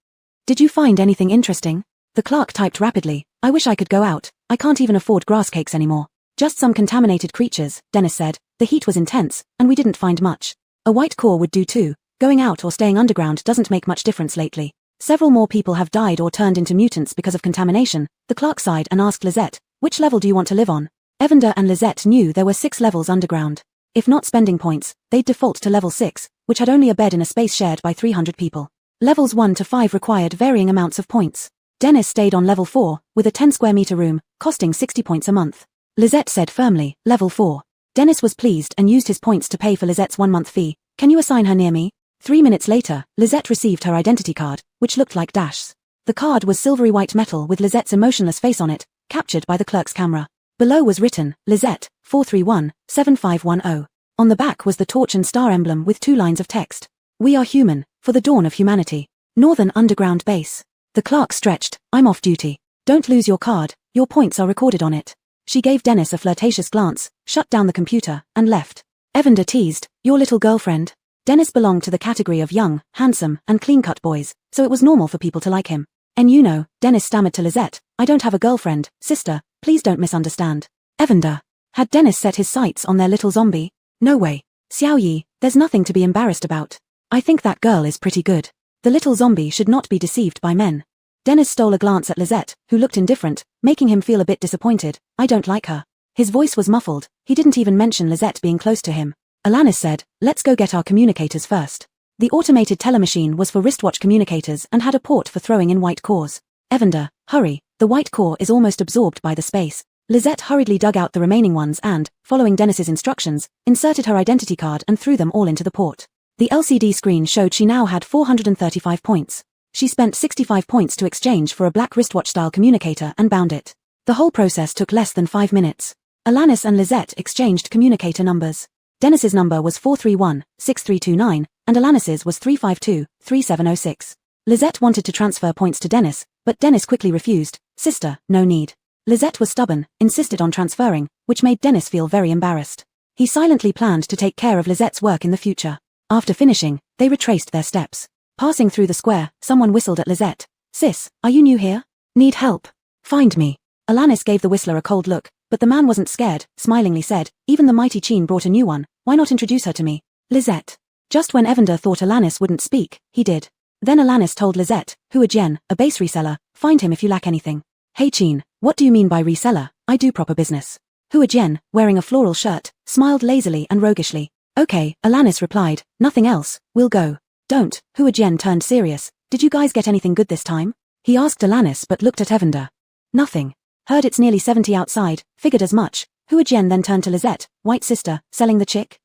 Did you find anything interesting? The clerk typed rapidly, I wish I could go out, I can't even afford grass cakes anymore. Just some contaminated creatures, Dennis said. The heat was intense, and we didn't find much. A white core would do too. Going out or staying underground doesn't make much difference lately. Several more people have died or turned into mutants because of contamination. The clerk sighed and asked Lisette, which level do you want to live on? Evander and Lisette knew there were 6 levels underground. If not spending points, they'd default to level 6, which had only a bed in a space shared by 300 people. Levels 1 to 5 required varying amounts of points. Dennis stayed on level 4, with a 10 square meter room, costing 60 points a month. Lisette said firmly, level 4. Dennis was pleased and used his points to pay for Lisette's 1-month fee. Can you assign her near me? 3 minutes later, Lisette received her identity card, which looked like Dash's. The card was silvery white metal with Lisette's emotionless face on it, captured by the clerk's camera. Below was written, Lisette, 431-7510. On the back was the torch and star emblem with 2 lines of text. We are human, for the dawn of humanity. Northern Underground Base. The clerk stretched. I'm off duty. Don't lose your card, your points are recorded on it. She gave Dennis a flirtatious glance, shut down the computer, and left. Evander teased, your little girlfriend. Dennis belonged to the category of young, handsome, and clean-cut boys, so it was normal for people to like him. And you know, Dennis stammered to Lisette, I don't have a girlfriend, sister, please don't misunderstand. Evander. Had Dennis set his sights on their little zombie? No way. Xiao Yi, there's nothing to be embarrassed about. I think that girl is pretty good. The little zombie should not be deceived by men. Dennis stole a glance at Lisette, who looked indifferent, making him feel a bit disappointed. I don't like her. His voice was muffled, he didn't even mention Lisette being close to him. Alanis said, let's go get our communicators first. The automated telemachine was for wristwatch communicators and had a port for throwing in white cores. Evander, hurry, the white core is almost absorbed by the space. Lisette hurriedly dug out the remaining ones and, following Dennis's instructions, inserted her identity card and threw them all into the port. The LCD screen showed she now had 435 points. She spent 65 points to exchange for a black wristwatch-style communicator and bound it. The whole process took less than 5 minutes. Alanis and Lisette exchanged communicator numbers. Dennis's number was 431-6329, and Alanis's was 352-3706. Lisette wanted to transfer points to Dennis, but Dennis quickly refused. Sister, no need. Lisette was stubborn, insisted on transferring, which made Dennis feel very embarrassed. He silently planned to take care of Lisette's work in the future. After finishing, they retraced their steps. Passing through the square, someone whistled at Lisette. Sis, are you new here? Need help? Find me. Alanis gave the whistler a cold look, but the man wasn't scared, smilingly said, even the mighty Chin brought a new one, why not introduce her to me? Lisette. Just when Evander thought Alanis wouldn't speak, he did. Then Alanis told Lisette, Bai Jian, a base reseller, find him if you lack anything. Hey Chin, what do you mean by reseller? I do proper business. Bai Jian, wearing a floral shirt, smiled lazily and roguishly. Okay, Alanis replied, nothing else, we'll go. Don't, Bai Jian turned serious, did you guys get anything good this time? He asked Alanis but looked at Evander. Nothing. Heard it's nearly 70 outside, figured as much. Bai Jian then turned to Lisette, white sister, selling the chick?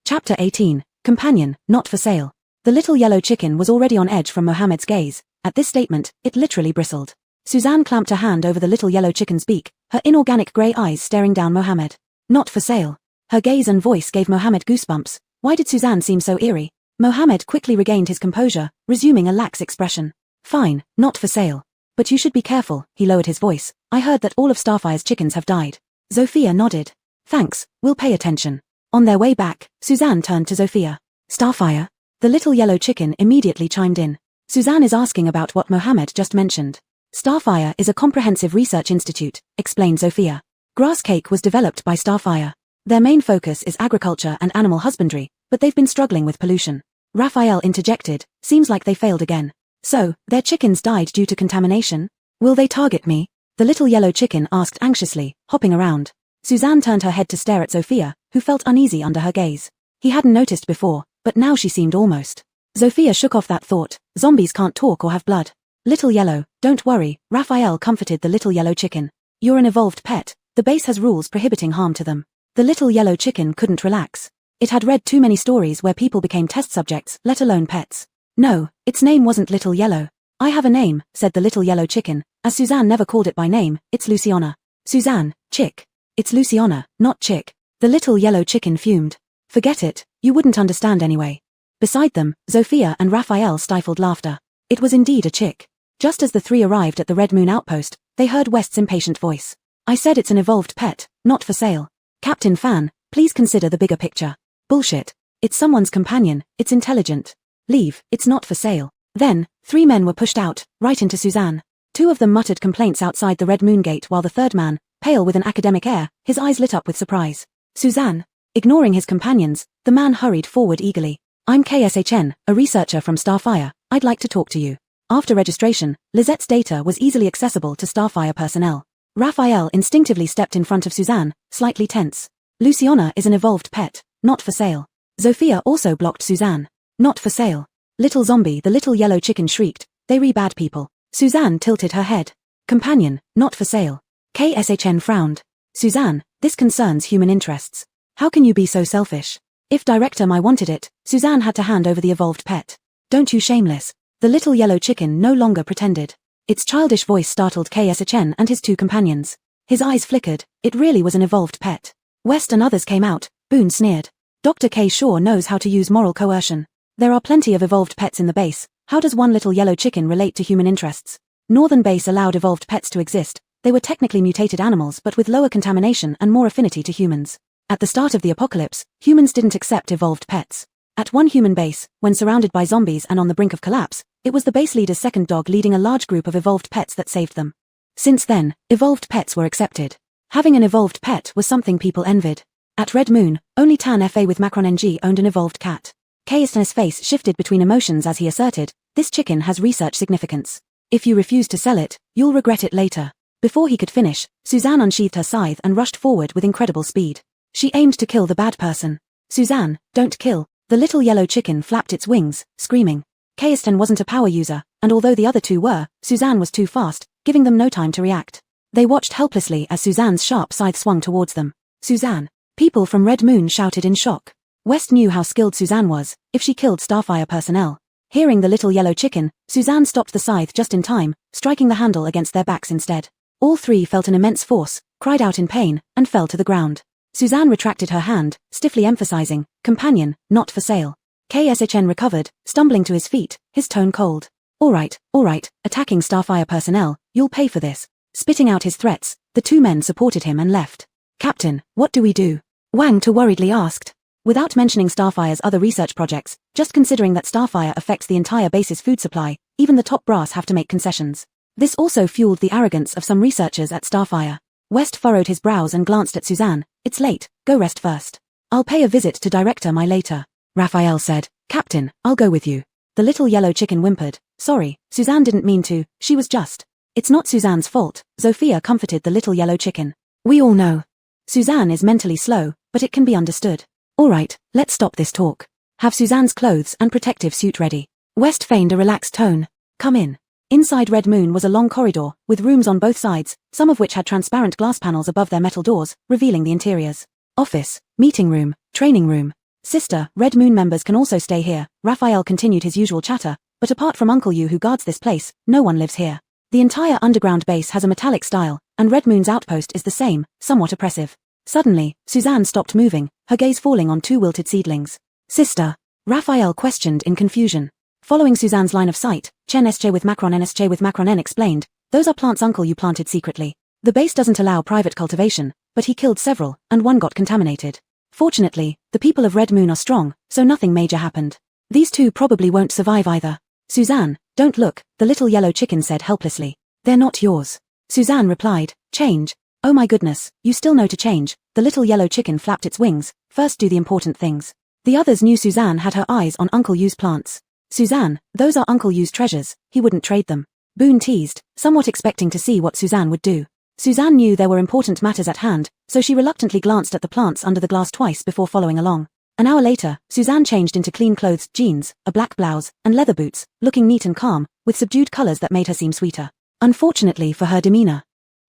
Chapter 18, Companion, not for sale. The little yellow chicken was already on edge from Mohammed's gaze. At this statement, it literally bristled. Suzanne clamped her hand over the little yellow chicken's beak, her inorganic grey eyes staring down Mohammed. Not for sale. Her gaze and voice gave Mohammed goosebumps. Why did Suzanne seem so eerie? Mohammed quickly regained his composure, resuming a lax expression. Fine, not for sale. But you should be careful, he lowered his voice. I heard that all of Starfire's chickens have died. Zofia nodded. Thanks, we'll pay attention. On their way back, Suzanne turned to Zofia. Starfire? The little yellow chicken immediately chimed in. Suzanne is asking about what Mohammed just mentioned. Starfire is a comprehensive research institute, explained Zofia. Grass cake was developed by Starfire. Their main focus is agriculture and animal husbandry, but they've been struggling with pollution. Raphael interjected, seems like they failed again. So, their chickens died due to contamination? Will they target me? The little yellow chicken asked anxiously, hopping around. Suzanne turned her head to stare at Zofia, who felt uneasy under her gaze. He hadn't noticed before, but now she seemed almost. Zofia shook off that thought, zombies can't talk or have blood. Little yellow, don't worry, Raphael comforted the little yellow chicken. You're an evolved pet, the base has rules prohibiting harm to them. The little yellow chicken couldn't relax. It had read too many stories where people became test subjects, let alone pets. No, its name wasn't Little Yellow. I have a name, said the little yellow chicken, as Suzanne never called it by name, it's Luciana. Suzanne, chick. It's Luciana, not chick. The little yellow chicken fumed. Forget it, you wouldn't understand anyway. Beside them, Zofia and Raphael stifled laughter. It was indeed a chick. Just as the three arrived at the Red Moon outpost, they heard West's impatient voice. I said it's an evolved pet, not for sale. Captain Fan, please consider the bigger picture. Bullshit. It's someone's companion, it's intelligent. Leave, it's not for sale. Then, 3 men were pushed out, right into Suzanne. 2 of them muttered complaints outside the Red Moon gate while the third man, pale with an academic air, his eyes lit up with surprise. Suzanne. Ignoring his companions, the man hurried forward eagerly. I'm KSHN, a researcher from Starfire, I'd like to talk to you. After registration, Lisette's data was easily accessible to Starfire personnel. Raphael instinctively stepped in front of Suzanne, slightly tense. Luciana is an evolved pet, not for sale. Zofia also blocked Suzanne. Not for sale. Little zombie, the little yellow chicken shrieked, they re-bad people. Suzanne tilted her head. Companion, not for sale. KSHN frowned. Suzanne, this concerns human interests. How can you be so selfish? If Director Mai wanted it, Suzanne had to hand over the evolved pet. Don't you shameless. The little yellow chicken no longer pretended. Its childish voice startled KSHN and his 2 companions. His eyes flickered, it really was an evolved pet. West and others came out, Boone sneered. Dr. K. Shaw knows how to use moral coercion. There are plenty of evolved pets in the base, How does one little yellow chicken relate to human interests? Northern Base allowed evolved pets to exist. They were technically mutated animals but with lower contamination and more affinity to humans. At the start of the apocalypse, humans didn't accept evolved pets. At one human base, when surrounded by zombies and on the brink of collapse, it was the base leader's second dog leading a large group of evolved pets that saved them. Since then, evolved pets were accepted. Having an evolved pet was something people envied. At Red Moon, only Tan Fa with Macron NG owned an evolved cat. Kaisna's face shifted between emotions as he asserted, "This chicken has research significance. If you refuse to sell it, you'll regret it later." Before he could finish, Suzanne unsheathed her scythe and rushed forward with incredible speed. She aimed to kill the bad person. "Suzanne, don't kill." The little yellow chicken flapped its wings, screaming. Kaistan wasn't a power user, and although the other two were, Suzanne was too fast, giving them no time to react. They watched helplessly as Suzanne's sharp scythe swung towards them. "Suzanne!" People from Red Moon shouted in shock. West knew how skilled Suzanne was, if she killed Starfire personnel. Hearing the little yellow chicken, Suzanne stopped the scythe just in time, striking the handle against their backs instead. All three felt an immense force, cried out in pain, and fell to the ground. Suzanne retracted her hand, stiffly emphasizing, "Companion, not for sale." KSHN recovered, stumbling to his feet, his tone cold. All right, attacking Starfire personnel, you'll pay for this." Spitting out his threats, the two men supported him and left. "Captain, what do we do?" Wang Tu worriedly asked. Without mentioning Starfire's other research projects, just considering that Starfire affects the entire base's food supply, even the top brass have to make concessions. This also fueled the arrogance of some researchers at Starfire. West furrowed his brows and glanced at Suzanne. "It's late, go rest first. I'll pay a visit to Director Mai later." Raphael said, "Captain, I'll go with you." The little yellow chicken whimpered. "Sorry, Suzanne didn't mean to, she was just." "It's not Suzanne's fault," Zofia comforted the little yellow chicken. "We all know. Suzanne is mentally slow, but it can be understood. All right, let's stop this talk. Have Suzanne's clothes and protective suit ready." West feigned a relaxed tone. "Come in." Inside Red Moon was a long corridor, with rooms on both sides, some of which had transparent glass panels above their metal doors, revealing the interiors. Office, meeting room, training room. "Sister, Red Moon members can also stay here." Raphael continued his usual chatter, "but apart from Uncle Yu who guards this place, no one lives here. The entire underground base has a metallic style, and Red Moon's outpost is the same, somewhat oppressive." Suddenly, Suzanne stopped moving, her gaze falling on two wilted seedlings. "Sister?" Raphael questioned in confusion. Following Suzanne's line of sight, Chen SJ with Macron N explained, "Those are plants Uncle Yu planted secretly. The base doesn't allow private cultivation, but he killed several, and one got contaminated. Fortunately, the people of Red Moon are strong, so nothing major happened. These two probably won't survive either." "Suzanne, don't look," the little yellow chicken said helplessly. "They're not yours." Suzanne replied, "Change. Oh my goodness, you still know to change." The little yellow chicken flapped its wings. "First do the important things." The others knew Suzanne had her eyes on Uncle Yu's plants. "Suzanne, those are Uncle Yu's treasures, he wouldn't trade them." Boone teased, somewhat expecting to see what Suzanne would do. Suzanne knew there were important matters at hand, so she reluctantly glanced at the plants under the glass twice before following along. An hour later, Suzanne changed into clean-clothes jeans, a black blouse, and leather boots, looking neat and calm, with subdued colors that made her seem sweeter. Unfortunately for her demeanor,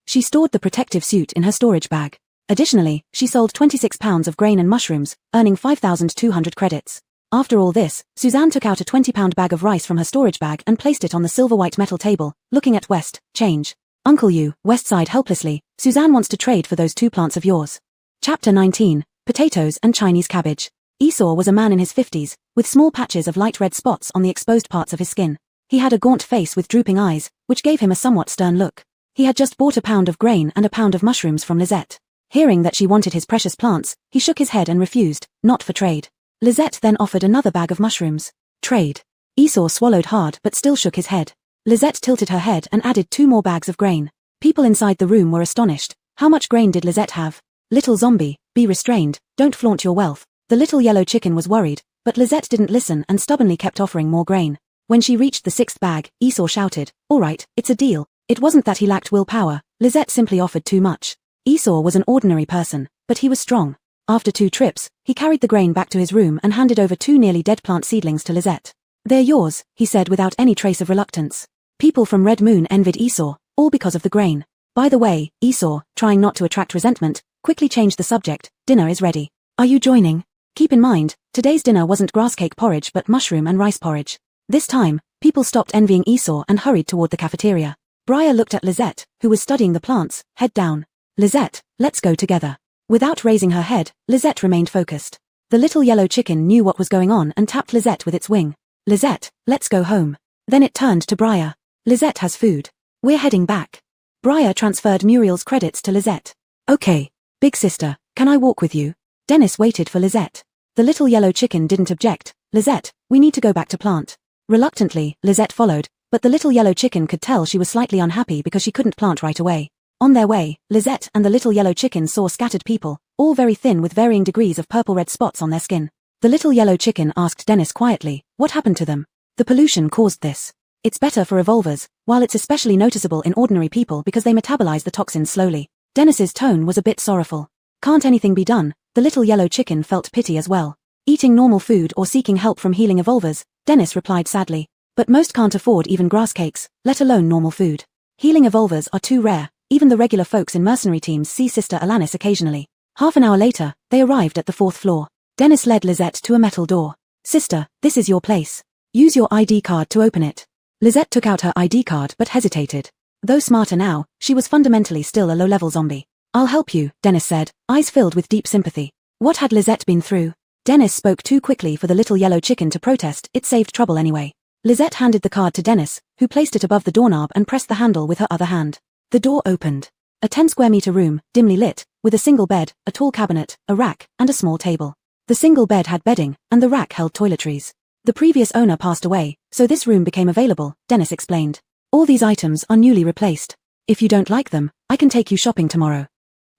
she stored the protective suit in her storage bag. Additionally, she sold 26 pounds of grain and mushrooms, earning 5,200 credits. After all this, Suzanne took out a 20-pound bag of rice from her storage bag and placed it on the silver-white metal table, looking at West. "Change." "Uncle Yu," West sighed helplessly, "Suzanne wants to trade for those 2 plants of yours." Chapter 19, Potatoes and Chinese Cabbage. Esau was a man in his 50s, with small patches of light red spots on the exposed parts of his skin. He had a gaunt face with drooping eyes, which gave him a somewhat stern look. He had just bought a pound of grain and a pound of mushrooms from Lisette. Hearing that she wanted his precious plants, he shook his head and refused, not for trade. Lisette then offered another bag of mushrooms. "Trade." Esau swallowed hard but still shook his head. Lisette tilted her head and added 2 more bags of grain. People inside the room were astonished. How much grain did Lisette have? "Little zombie, be restrained, don't flaunt your wealth." The little yellow chicken was worried, but Lisette didn't listen and stubbornly kept offering more grain. When she reached the 6th bag, Esau shouted, "All right, it's a deal." It wasn't that he lacked willpower, Lisette simply offered too much. Esau was an ordinary person, but he was strong. After 2 trips, he carried the grain back to his room and handed over 2 nearly dead plant seedlings to Lisette. "They're yours," he said without any trace of reluctance. People from Red Moon envied Esau, all because of the grain. By the way, Esau, trying not to attract resentment, quickly changed the subject. "Dinner is ready. Are you joining?" Keep in mind, today's dinner wasn't grass cake porridge but mushroom and rice porridge. This time, people stopped envying Esau and hurried toward the cafeteria. Briar looked at Lisette, who was studying the plants, head down. "Lisette, let's go together." Without raising her head, Lisette remained focused. The little yellow chicken knew what was going on and tapped Lisette with its wing. "Lisette, let's go home." Then it turned to Briar. Lisette has food. We're heading back. Briar transferred Muriel's credits to Lisette. Okay. Big sister, can I walk with you? Dennis waited for Lisette. The little yellow chicken didn't object. Lisette, we need to go back to plant. Reluctantly, Lisette followed, but the little yellow chicken could tell she was slightly unhappy because she couldn't plant right away. On their way, Lisette and the little yellow chicken saw scattered people, all very thin with varying degrees of purple-red spots on their skin. The little yellow chicken asked Dennis quietly, what happened to them? The pollution caused this. It's better for evolvers, while it's especially noticeable in ordinary people because they metabolize the toxins slowly. Dennis's tone was a bit sorrowful. Can't anything be done? The little yellow chicken felt pity as well. Eating normal food or seeking help from healing evolvers, Dennis replied sadly. But most can't afford even grass cakes, let alone normal food. Healing evolvers are too rare, even the regular folks in mercenary teams see Sister Alanis occasionally. Half an hour later, they arrived at the 4th floor. Dennis led Lisette to a metal door. Sister, this is your place. Use your ID card to open it. Lisette took out her ID card but hesitated. Though smarter now, she was fundamentally still a low-level zombie. I'll help you, Dennis said, eyes filled with deep sympathy. What had Lisette been through? Dennis spoke too quickly for the little yellow chicken to protest, it saved trouble anyway. Lisette handed the card to Dennis, who placed it above the doorknob and pressed the handle with her other hand. The door opened. A 10-square-meter room, dimly lit, with a single bed, a tall cabinet, a rack, and a small table. The single bed had bedding, and the rack held toiletries. The previous owner passed away, so this room became available, Dennis explained. All these items are newly replaced. If you don't like them, I can take you shopping tomorrow.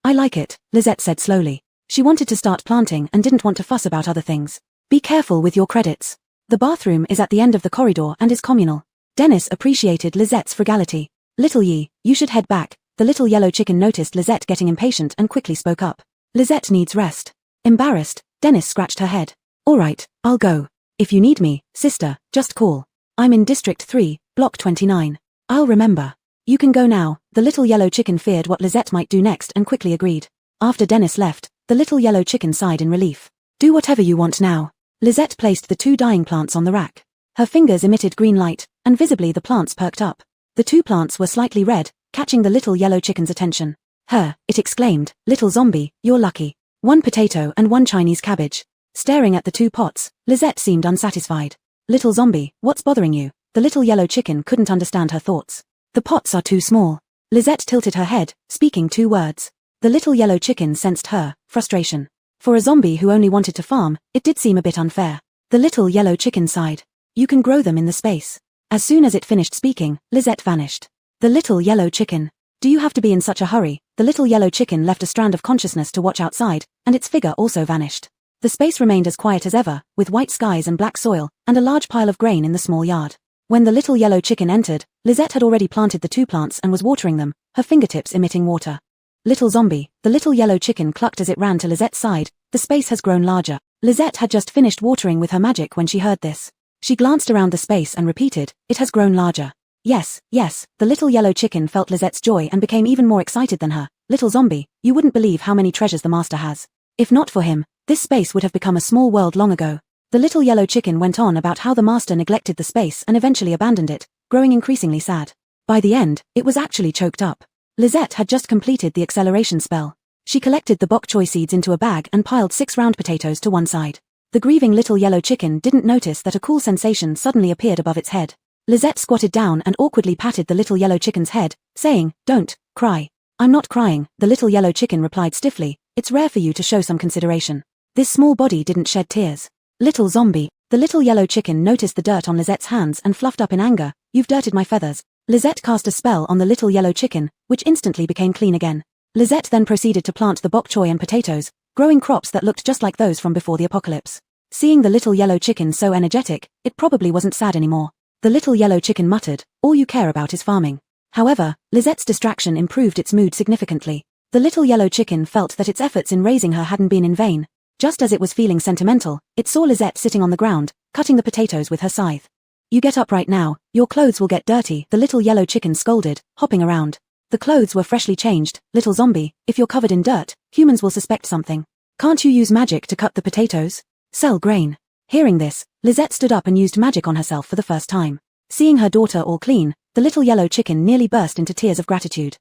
I like it, Lisette said slowly. She wanted to start planting and didn't want to fuss about other things. Be careful with your credits. The bathroom is at the end of the corridor and is communal. Dennis appreciated Lisette's frugality. Little Yi, you should head back. The little yellow chicken noticed Lisette getting impatient and quickly spoke up. Lisette needs rest. Embarrassed, Dennis scratched her head. All right, I'll go. If you need me, sister, just call. I'm in District 3, Block 29. I'll remember. You can go now. The little yellow chicken feared what Lisette might do next and quickly agreed. After Dennis left, the little yellow chicken sighed in relief. Do whatever you want now. Lisette placed the 2 dying plants on the rack. Her fingers emitted green light, and visibly the plants perked up. The 2 plants were slightly red, catching the little yellow chicken's attention. It exclaimed, little zombie, you're lucky. 1 potato and 1 Chinese cabbage. Staring at the 2 pots, Lisette seemed unsatisfied. Little zombie, what's bothering you? The little yellow chicken couldn't understand her thoughts. The pots are too small. Lisette tilted her head, speaking 2 words. The little yellow chicken sensed her frustration. For a zombie who only wanted to farm, it did seem a bit unfair. The little yellow chicken sighed. You can grow them in the space. As soon as it finished speaking, Lisette vanished. The little yellow chicken. Do you have to be in such a hurry? The little yellow chicken left a strand of consciousness to watch outside, and its figure also vanished. The space remained as quiet as ever, with white skies and black soil, and a large pile of grain in the small yard. When the little yellow chicken entered, Lisette had already planted the 2 plants and was watering them, her fingertips emitting water. Little zombie, the little yellow chicken clucked as it ran to Lisette's side. The space has grown larger. Lisette had just finished watering with her magic when she heard this. She glanced around the space and repeated, it has grown larger. Yes, yes, the little yellow chicken felt Lisette's joy and became even more excited than her. Little zombie, you wouldn't believe how many treasures the master has. If not for him, this space would have become a small world long ago. The little yellow chicken went on about how the master neglected the space and eventually abandoned it, growing increasingly sad. By the end, it was actually choked up. Lisette had just completed the acceleration spell. She collected the bok choy seeds into a bag and piled 6 round potatoes to one side. The grieving little yellow chicken didn't notice that a cool sensation suddenly appeared above its head. Lisette squatted down and awkwardly patted the little yellow chicken's head, saying, don't cry. I'm not crying, the little yellow chicken replied stiffly. It's rare for you to show some consideration. This small body didn't shed tears. Little zombie, the little yellow chicken noticed the dirt on Lisette's hands and fluffed up in anger. You've dirted my feathers. Lisette cast a spell on the little yellow chicken, which instantly became clean again. Lisette then proceeded to plant the bok choy and potatoes, growing crops that looked just like those from before the apocalypse. Seeing the little yellow chicken so energetic, it probably wasn't sad anymore. The little yellow chicken muttered, all you care about is farming. However, Lisette's distraction improved its mood significantly. The little yellow chicken felt that its efforts in raising her hadn't been in vain. Just as it was feeling sentimental, it saw Lisette sitting on the ground, cutting the potatoes with her scythe. You get up right now, your clothes will get dirty, the little yellow chicken scolded, hopping around. The clothes were freshly changed. Little zombie, if you're covered in dirt, humans will suspect something. Can't you use magic to cut the potatoes? Sell grain. Hearing this, Lisette stood up and used magic on herself for the first time. Seeing her daughter all clean, the little yellow chicken nearly burst into tears of gratitude.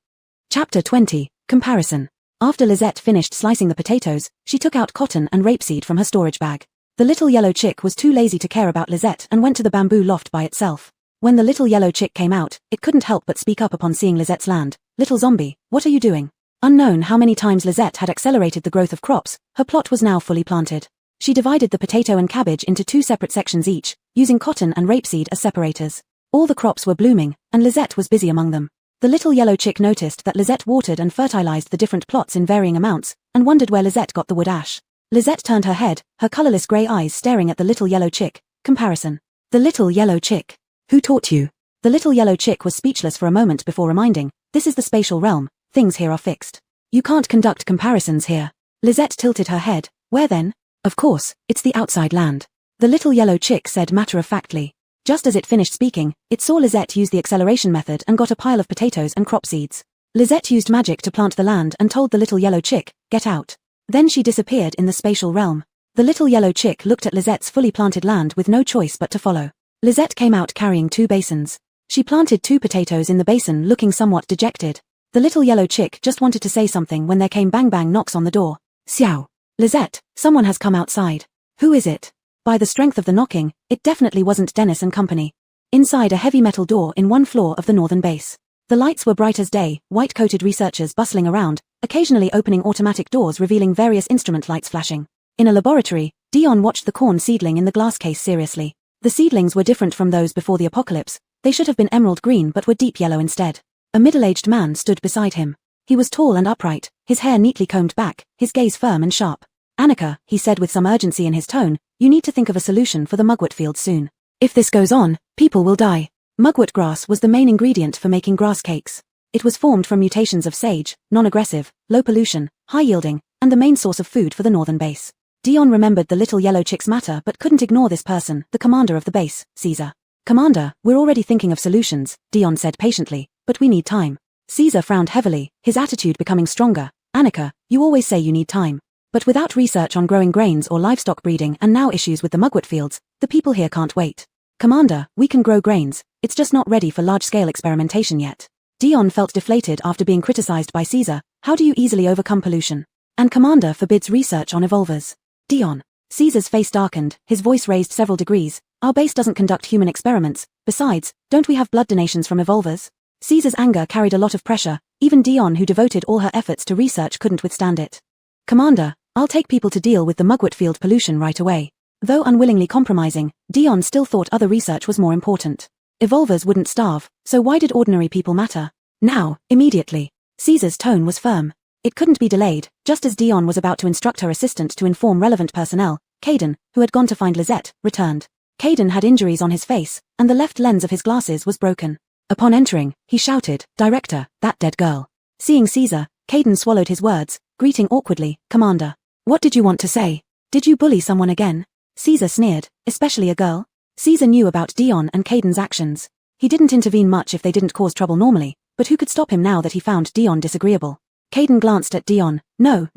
Chapter 20, Comparison. After Lisette finished slicing the potatoes, she took out cotton and rapeseed from her storage bag. The little yellow chick was too lazy to care about Lisette and went to the bamboo loft by itself. When the little yellow chick came out, it couldn't help but speak up upon seeing Lizette's land. Little zombie, what are you doing? Unknown how many times Lisette had accelerated the growth of crops, her plot was now fully planted. She divided the potato and cabbage into 2 separate sections each, using cotton and rapeseed as separators. All the crops were blooming, and Lisette was busy among them. The little yellow chick noticed that Lisette watered and fertilized the different plots in varying amounts, and wondered where Lisette got the wood ash. Lisette turned her head, her colorless grey eyes staring at the little yellow chick. Comparison. The little yellow chick. Who taught you? The little yellow chick was speechless for a moment before reminding, this is the spatial realm, things here are fixed. You can't conduct comparisons here. Lisette tilted her head, where then? Of course, it's the outside land. The little yellow chick said matter-of-factly. Just as it finished speaking, it saw Lisette use the acceleration method and got a pile of potatoes and crop seeds. Lisette used magic to plant the land and told the little yellow chick, get out. Then she disappeared in the spatial realm. The little yellow chick looked at Lisette's fully planted land with no choice but to follow. Lisette came out carrying 2 basins. She planted 2 potatoes in the basin looking somewhat dejected. The little yellow chick just wanted to say something when there came bang knocks on the door. Xiao. Lisette, someone has come outside. Who is it? By the strength of the knocking, it definitely wasn't Dennis and company. Inside a heavy metal door in one floor of the northern base. The lights were bright as day, white-coated researchers bustling around, occasionally opening automatic doors revealing various instrument lights flashing. In a laboratory, Dion watched the corn seedling in the glass case seriously. The seedlings were different from those before the apocalypse. They should have been emerald green but were deep yellow instead. A middle-aged man stood beside him. He was tall and upright, his hair neatly combed back, his gaze firm and sharp. Annika, he said with some urgency in his tone, you need to think of a solution for the mugwort fields soon. If this goes on, people will die. Mugwort grass was the main ingredient for making grass cakes. It was formed from mutations of sage, non-aggressive, low pollution, high yielding, and the main source of food for the northern base. Dion remembered the little yellow chick's matter but couldn't ignore this person, the commander of the base, Caesar. Commander, we're already thinking of solutions, Dion said patiently, but we need time. Caesar frowned heavily, his attitude becoming stronger. Annika, you always say you need time. But without research on growing grains or livestock breeding and now issues with the mugwort fields, the people here can't wait. Commander, we can grow grains, it's just not ready for large-scale experimentation yet. Dion felt deflated after being criticized by Caesar. How do you easily overcome pollution? And Commander forbids research on evolvers. Dion. Caesar's face darkened, his voice raised several degrees. Our base doesn't conduct human experiments. Besides, don't we have blood donations from evolvers? Caesar's anger carried a lot of pressure. Even Dion, who devoted all her efforts to research, couldn't withstand it. Commander, I'll take people to deal with the mugwort field pollution right away. Though unwillingly compromising, Dion still thought other research was more important. Evolvers wouldn't starve, so why did ordinary people matter? Now, immediately. Caesar's tone was firm. It couldn't be delayed. Just as Dion was about to instruct her assistant to inform relevant personnel, Caden, who had gone to find Lisette, returned. Caden had injuries on his face, and the left lens of his glasses was broken. Upon entering, he shouted, Director, that dead girl. Seeing Caesar, Caden swallowed his words, greeting awkwardly, Commander. What did you want to say? Did you bully someone again? Caesar sneered, especially a girl. Caesar knew about Dion and Caden's actions. He didn't intervene much if they didn't cause trouble normally, but who could stop him now that he found Dion disagreeable? Caden glanced at Dion. No,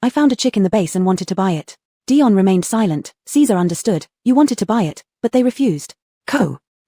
I found a chick in the base and wanted to buy it. Dion remained silent. Caesar understood. You wanted to buy it, but they refused.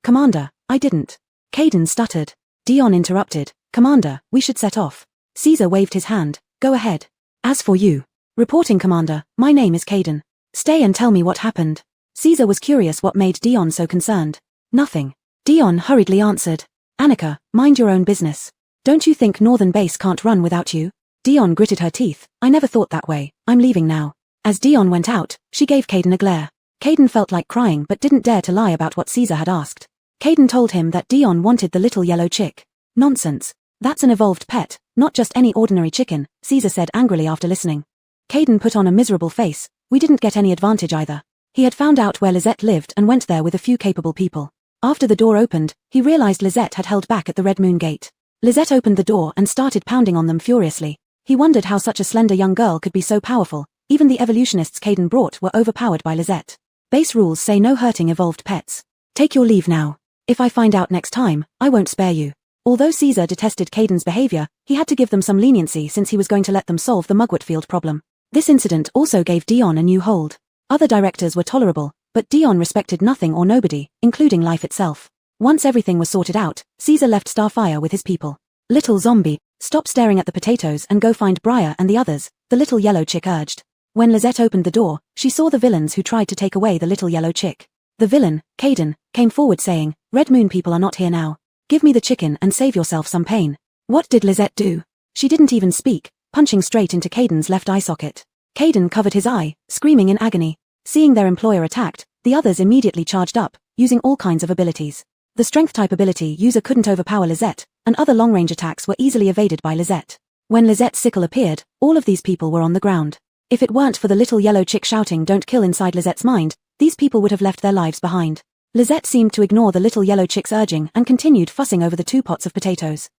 Commander, I didn't. Caden stuttered. Dion interrupted. Commander, we should set off. Caesar waved his hand. Go ahead. As for you. Reporting, Commander, my name is Caden. Stay and tell me what happened. Caesar was curious what made Dion so concerned. Nothing. Dion hurriedly answered. Annika, mind your own business. Don't you think Northern Base can't run without you? Dion gritted her teeth. I never thought that way. I'm leaving now. As Dion went out, she gave Caden a glare. Caden felt like crying but didn't dare to lie about what Caesar had asked. Caden told him that Dion wanted the little yellow chick. Nonsense. That's an evolved pet, not just any ordinary chicken, Caesar said angrily after listening. Caden put on a miserable face. We didn't get any advantage either. He had found out where Lisette lived and went there with a few capable people. After the door opened, he realized Lisette had held back at the Red Moon Gate. Lisette opened the door and started pounding on them furiously. He wondered how such a slender young girl could be so powerful. Even the evolutionists Caden brought were overpowered by Lisette. Base rules say no hurting evolved pets. Take your leave now. If I find out next time, I won't spare you. Although Caesar detested Caden's behavior, he had to give them some leniency since he was going to let them solve the mugwort field problem. This incident also gave Dion a new hold. Other directors were tolerable, but Dion respected nothing or nobody, including life itself. Once everything was sorted out, Caesar left Starfire with his people. Little zombie, stop staring at the potatoes and go find Briar and the others, the little yellow chick urged. When Lisette opened the door, she saw the villains who tried to take away the little yellow chick. The villain, Caden, came forward saying, Red Moon people are not here now. Give me the chicken and save yourself some pain. What did Lizette do? She didn't even speak, punching straight into Caden's left eye socket. Caden covered his eye, screaming in agony. Seeing their employer attacked, the others immediately charged up, using all kinds of abilities. The strength-type ability user couldn't overpower Lizette, and other long-range attacks were easily evaded by Lizette. When Lizette's sickle appeared, all of these people were on the ground. If it weren't for the little yellow chick shouting "Don't kill" inside Lizette's mind, these people would have left their lives behind. Lizette seemed to ignore the little yellow chick's urging and continued fussing over the 2 pots of potatoes.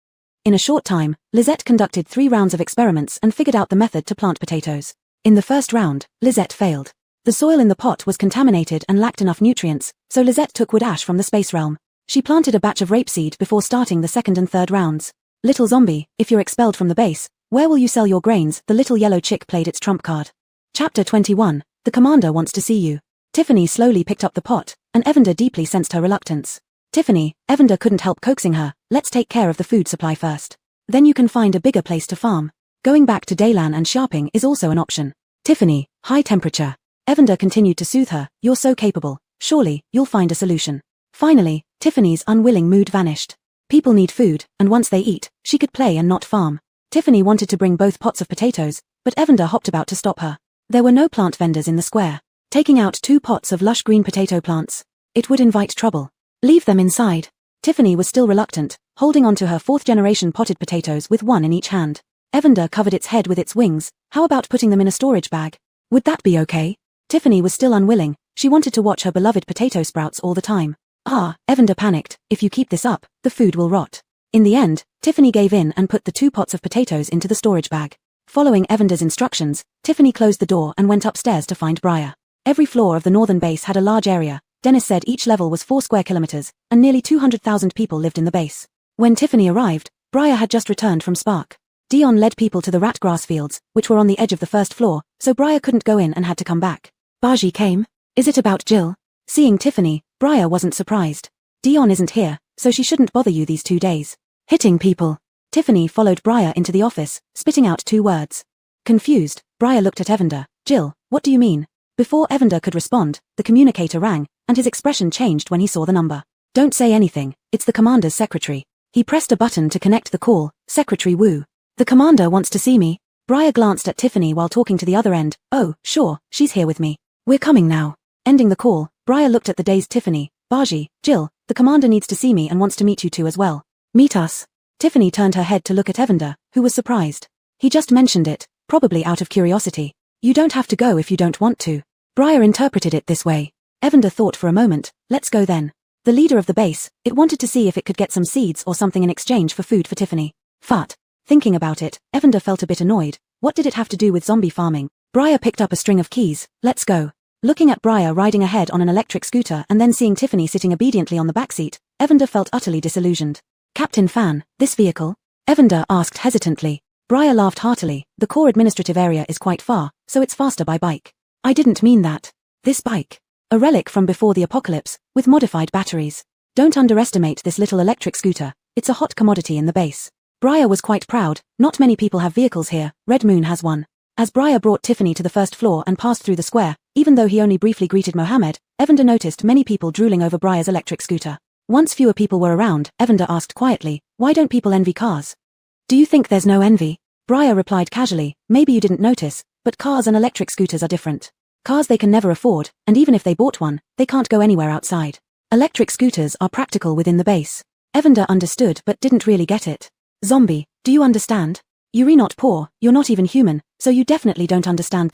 In a short time, Lizette conducted 3 rounds of experiments and figured out the method to plant potatoes. In the first round, Lizette failed. The soil in the pot was contaminated and lacked enough nutrients, so Lizette took wood ash from the space realm. She planted a batch of rapeseed before starting the second and third rounds. Little zombie, if you're expelled from the base, where will you sell your grains? The little yellow chick played its trump card. Chapter 21, The Commander Wants to See You. Tiffany slowly picked up the pot, and Evander deeply sensed her reluctance. Tiffany, Evander couldn't help coaxing her, let's take care of the food supply first. Then you can find a bigger place to farm. Going back to Daylan and Sharping is also an option. Tiffany, high temperature. Evander continued to soothe her, you're so capable, surely, you'll find a solution. Finally, Tiffany's unwilling mood vanished. People need food, and once they eat, she could play and not farm. Tiffany wanted to bring both pots of potatoes, but Evander hopped about to stop her. There were no plant vendors in the square. Taking out 2 pots of lush green potato plants. It would invite trouble. Leave them inside. Tiffany was still reluctant, holding on to her 4th-generation potted potatoes with 1 in each hand. Evander covered its head with its wings. How about putting them in a storage bag? Would that be okay? Tiffany was still unwilling. She wanted to watch her beloved potato sprouts all the time. Evander panicked. If you keep this up, the food will rot. In the end, Tiffany gave in and put the 2 pots of potatoes into the storage bag. Following Evander's instructions, Tiffany closed the door and went upstairs to find Briar. Every floor of the northern base had a large area. Dennis said each level was 4 square kilometers, and nearly 200,000 people lived in the base. When Tiffany arrived, Briar had just returned from Spark. Dion led people to the rat grass fields, which were on the edge of the first floor, so Briar couldn't go in and had to come back. Baji came. Is it about Jill? Seeing Tiffany, Briar wasn't surprised. Dion isn't here, so she shouldn't bother you these 2 days. Hitting people. Tiffany followed Briar into the office, spitting out 2 words. Confused, Briar looked at Evander. Jill, what do you mean? Before Evander could respond, the communicator rang, and his expression changed when he saw the number. Don't say anything, it's the commander's secretary. He pressed a button to connect the call. Secretary Wu. The commander wants to see me. Briar glanced at Tiffany while talking to the other end. Oh, sure, she's here with me. We're coming now. Ending the call, Briar looked at the dazed Tiffany. Baji, Jill, the commander needs to see me and wants to meet you 2 as well. Meet us. Tiffany turned her head to look at Evander, who was surprised. He just mentioned it, probably out of curiosity. You don't have to go if you don't want to. Briar interpreted it this way. Evander thought for a moment. Let's go then. The leader of the base, it wanted to see if it could get some seeds or something in exchange for food for Tiffany. Fart. Thinking about it, Evander felt a bit annoyed. What did it have to do with zombie farming? Briar picked up a string of keys. Let's go. Looking at Briar riding ahead on an electric scooter and then seeing Tiffany sitting obediently on the backseat, Evander felt utterly disillusioned. Captain Fan, this vehicle? Evander asked hesitantly. Briar laughed heartily. The core administrative area is quite far, so it's faster by bike. I didn't mean that. This bike. A relic from before the apocalypse, with modified batteries. Don't underestimate this little electric scooter, it's a hot commodity in the base. Briar was quite proud. Not many people have vehicles here. Red Moon has one. As Briar brought Tiffany to the first floor and passed through the square, even though he only briefly greeted Mohammed, Evander noticed many people drooling over Briar's electric scooter. Once fewer people were around, Evander asked quietly, why don't people envy cars? Do you think there's no envy? Briar replied casually, maybe you didn't notice, but cars and electric scooters are different. Cars they can never afford, and even if they bought one, they can't go anywhere outside. Electric scooters are practical within the base. Evander understood but didn't really get it. Zombie, do you understand? You're not poor, you're not even human, so you definitely don't understand.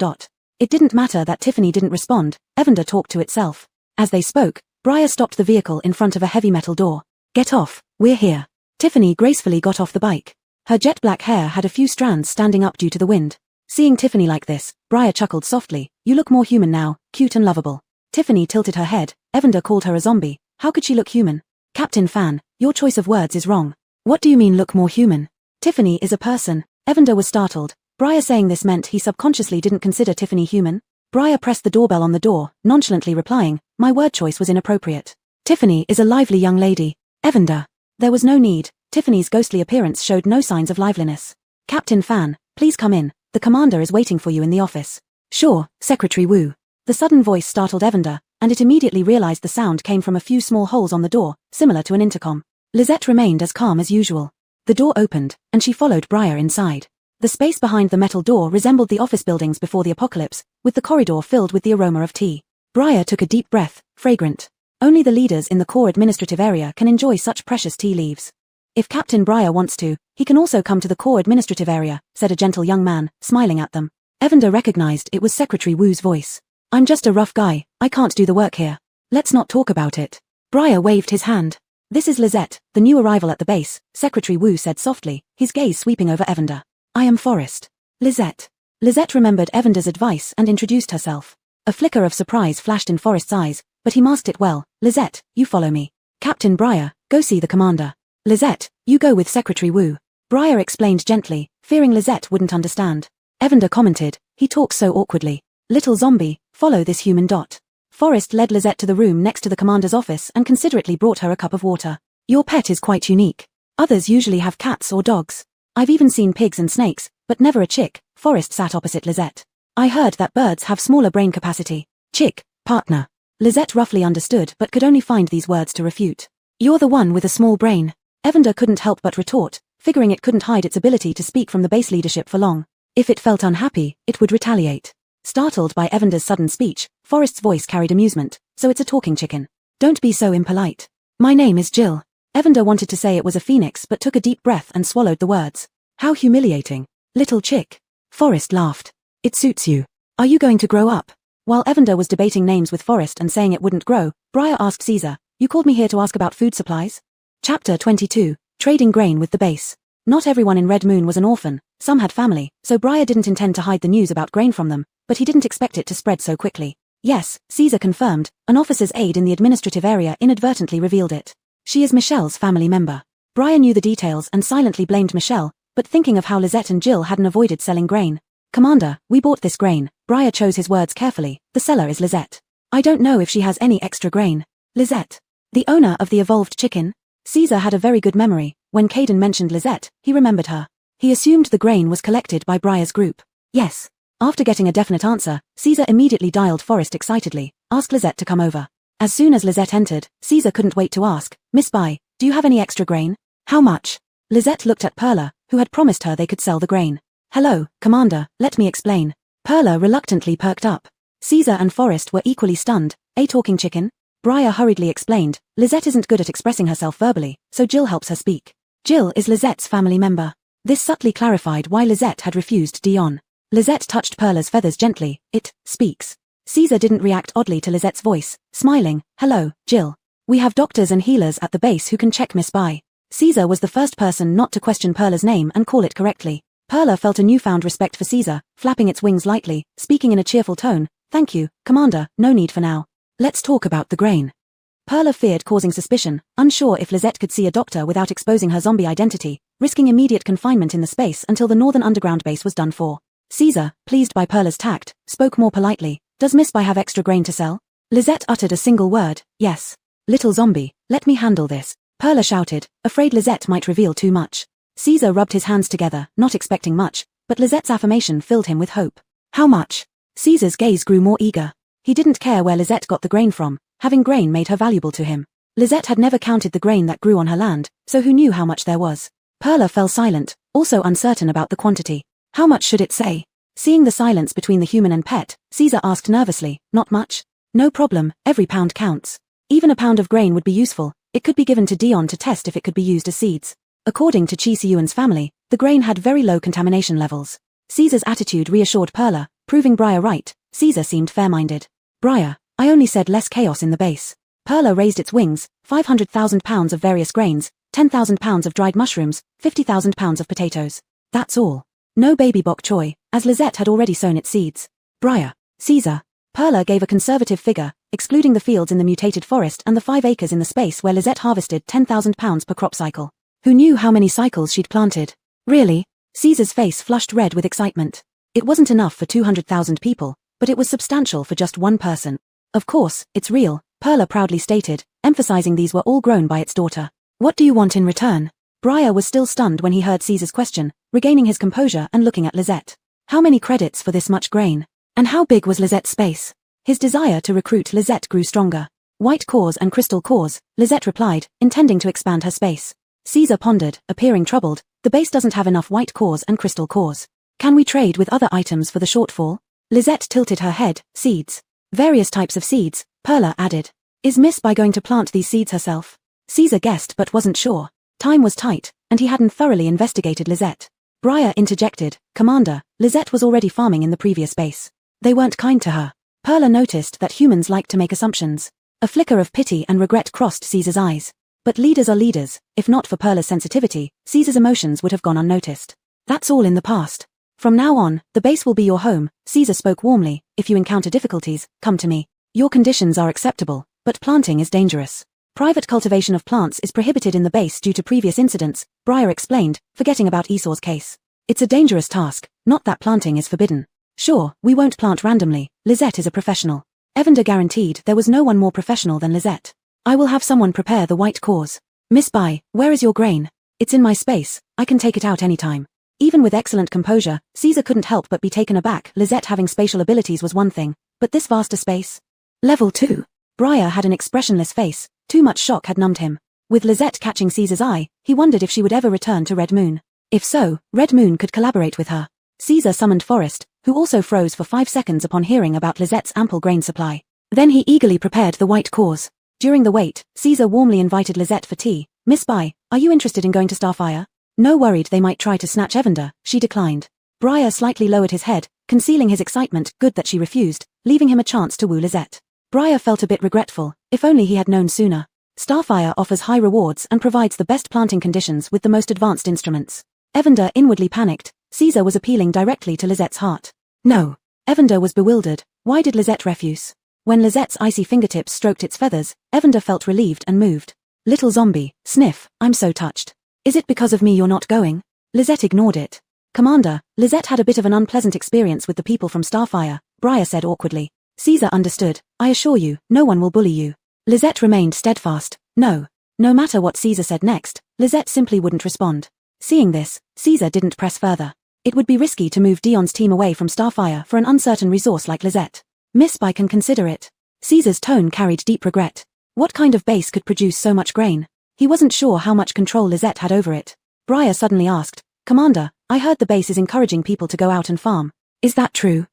It didn't matter that Tiffany didn't respond, Evander talked to itself. As they spoke, Briar stopped the vehicle in front of a heavy metal door. Get off, we're here. Tiffany gracefully got off the bike. Her jet black hair had a few strands standing up due to the wind. Seeing Tiffany like this, Briar chuckled softly. You look more human now, cute and lovable. Tiffany tilted her head. Evander called her a zombie. How could she look human? Captain Fan, your choice of words is wrong. What do you mean look more human? Tiffany is a person. Evander was startled. Briar saying this meant he subconsciously didn't consider Tiffany human. Briar pressed the doorbell on the door, nonchalantly replying, my word choice was inappropriate. Tiffany is a lively young lady. Evander. There was no need. Tiffany's ghostly appearance showed no signs of liveliness. Captain Fan, please come in. The commander is waiting for you in the office. Sure, Secretary Wu. The sudden voice startled Evander, and it immediately realized the sound came from a few small holes on the door, similar to an intercom. Lisette remained as calm as usual. The door opened, and she followed Briar inside. The space behind the metal door resembled the office buildings before the apocalypse, with the corridor filled with the aroma of tea. Briar took a deep breath, fragrant. Only the leaders in the core administrative area can enjoy such precious tea leaves. If Captain Briar wants to, he can also come to the core administrative area, said a gentle young man, smiling at them. Evander recognized it was Secretary Wu's voice. I'm just a rough guy, I can't do the work here. Let's not talk about it. Briar waved his hand. This is Lisette, the new arrival at the base, Secretary Wu said softly, his gaze sweeping over Evander. I am Forrest. Lisette. Lisette remembered Evander's advice and introduced herself. A flicker of surprise flashed in Forrest's eyes, but he masked it well. Lisette, you follow me. Captain Briar, go see the commander. Lisette, you go with Secretary Wu. Briar explained gently, fearing Lisette wouldn't understand. Evander commented, he talks so awkwardly. Little zombie, follow this human dot. Forrest led Lisette to the room next to the commander's office and considerately brought her a cup of water. Your pet is quite unique. Others usually have cats or dogs. I've even seen pigs and snakes, but never a chick. Forrest sat opposite Lisette. I heard that birds have smaller brain capacity. Chick, partner. Lisette roughly understood but could only find these words to refute. You're the one with a small brain. Evander couldn't help but retort, figuring it couldn't hide its ability to speak from the base leadership for long. If it felt unhappy, it would retaliate. Startled by Evander's sudden speech, Forrest's voice carried amusement, so it's a talking chicken. Don't be so impolite. My name is Jill. Evander wanted to say it was a phoenix but took a deep breath and swallowed the words. How humiliating. Little chick. Forrest laughed. It suits you. Are you going to grow up? While Evander was debating names with Forrest and saying it wouldn't grow, Briar asked Caesar, you called me here to ask about food supplies? Chapter 22, Trading Grain with the Base. Not everyone in Red Moon was an orphan, some had family, so Briar didn't intend to hide the news about grain from them, but he didn't expect it to spread so quickly. Yes, Caesar confirmed, an officer's aide in the administrative area inadvertently revealed it. She is Michelle's family member. Briar knew the details and silently blamed Michelle, but thinking of how Lisette and Jill hadn't avoided selling grain. Commander, we bought this grain. Briar chose his words carefully. The seller is Lisette. I don't know if she has any extra grain. Lisette. The owner of the evolved chicken? Caesar had a very good memory. When Caden mentioned Lisette, he remembered her. He assumed the grain was collected by Briar's group. Yes. After getting a definite answer, Caesar immediately dialed Forrest excitedly, asked Lisette to come over. As soon as Lisette entered, Caesar couldn't wait to ask, Miss Bai, do you have any extra grain? How much? Lisette looked at Perla, who had promised her they could sell the grain. Hello, Commander, let me explain. Perla reluctantly perked up. Caesar and Forrest were equally stunned. A talking chicken? Briar hurriedly explained, Lisette isn't good at expressing herself verbally, so Jill helps her speak. Jill is Lisette's family member. This subtly clarified why Lisette had refused Dion. Lisette touched Perla's feathers gently. It speaks. Caesar didn't react oddly to Lisette's voice, smiling, hello, Jill. We have doctors and healers at the base who can check Miss Bai. Caesar was the first person not to question Perla's name and call it correctly. Perla felt a newfound respect for Caesar, flapping its wings lightly, speaking in a cheerful tone, thank you, Commander, no need for now. Let's talk about the grain. Perla feared causing suspicion, unsure if Lisette could see a doctor without exposing her zombie identity, risking immediate confinement in the space until the northern underground base was done for. Caesar, pleased by Perla's tact, spoke more politely, does Miss Bai have extra grain to sell? Lisette uttered a single word, yes. Little zombie, let me handle this. Perla shouted, afraid Lisette might reveal too much. Caesar rubbed his hands together, not expecting much, but Lisette's affirmation filled him with hope. How much? Caesar's gaze grew more eager. He didn't care where Lisette got the grain from, having grain made her valuable to him. Lisette had never counted the grain that grew on her land, so who knew how much there was? Perla fell silent, also uncertain about the quantity. How much should it say? Seeing the silence between the human and pet, Caesar asked nervously, not much? No problem, every pound counts. Even a pound of grain would be useful, it could be given to Dion to test if it could be used as seeds. According to Chi Siyuan's family, the grain had very low contamination levels. Caesar's attitude reassured Perla, proving Briar right. Caesar seemed fair-minded. Briar, I only said less chaos in the base. Perla raised its wings, 500,000 pounds of various grains, 10,000 pounds of dried mushrooms, 50,000 pounds of potatoes. That's all. No baby bok choy, as Lisette had already sown its seeds. Briar, Caesar. Perla gave a conservative figure, excluding the fields in the mutated forest and the 5 acres in the space where Lisette harvested 10,000 pounds per crop cycle. Who knew how many cycles she'd planted? Really? Caesar's face flushed red with excitement. It wasn't enough for 200,000 people, but it was substantial for just one person. Of course, it's real, Perla proudly stated, emphasizing these were all grown by its daughter. What do you want in return? Briar was still stunned when he heard Caesar's question, regaining his composure and looking at Lisette. How many credits for this much grain? And how big was Lisette's space? His desire to recruit Lisette grew stronger. White cores and crystal cores, Lisette replied, intending to expand her space. Caesar pondered, appearing troubled. The base doesn't have enough white cores and crystal cores. Can we trade with other items for the shortfall? Lisette tilted her head. Seeds. Various types of seeds, Perla added. Is Miss Bai going to plant these seeds herself? Caesar guessed but wasn't sure. Time was tight, and he hadn't thoroughly investigated Lisette. Briar interjected, Commander, Lisette was already farming in the previous base. They weren't kind to her. Perla noticed that humans like to make assumptions. A flicker of pity and regret crossed Caesar's eyes. But leaders are leaders. If not for Perla's sensitivity, Caesar's emotions would have gone unnoticed. That's all in the past. From now on, the base will be your home, Caesar spoke warmly. If you encounter difficulties, come to me. Your conditions are acceptable, but planting is dangerous. Private cultivation of plants is prohibited in the base due to previous incidents, Briar explained, forgetting about Esau's case. It's a dangerous task, not that planting is forbidden. Sure, we won't plant randomly, Lisette is a professional. Evander guaranteed there was no one more professional than Lisette. I will have someone prepare the white cores. Miss Bai, where is your grain? It's in my space, I can take it out anytime. Even with excellent composure, Caesar couldn't help but be taken aback. Lisette having spatial abilities was one thing, but this vaster space? Level 2. Briar had an expressionless face, too much shock had numbed him. With Lisette catching Caesar's eye, he wondered if she would ever return to Red Moon. If so, Red Moon could collaborate with her. Caesar summoned Forrest, who also froze for 5 seconds upon hearing about Lisette's ample grain supply. Then he eagerly prepared the white cores. During the wait, Caesar warmly invited Lisette for tea. Miss Bai, are you interested in going to Starfire? No, worried they might try to snatch Evander, she declined. Briar slightly lowered his head, concealing his excitement. Good that she refused, leaving him a chance to woo Lisette. Briar felt a bit regretful, if only he had known sooner. Starfire offers high rewards and provides the best planting conditions with the most advanced instruments. Evander inwardly panicked. Caesar was appealing directly to Lisette's heart. No. Evander was bewildered. Why did Lisette refuse? When Lisette's icy fingertips stroked its feathers, Evander felt relieved and moved. Little zombie, sniff, I'm so touched. Is it because of me you're not going? Lisette ignored it. Commander, Lisette had a bit of an unpleasant experience with the people from Starfire, Briar said awkwardly. Caesar understood. I assure you, no one will bully you. Lisette remained steadfast. No. No matter what Caesar said next, Lisette simply wouldn't respond. Seeing this, Caesar didn't press further. It would be risky to move Dion's team away from Starfire for an uncertain resource like Lisette. Miss Bai can consider it. Caesar's tone carried deep regret. What kind of base could produce so much grain? He wasn't sure how much control Lisette had over it. Briar suddenly asked, Commander, I heard the base is encouraging people to go out and farm. Is that true?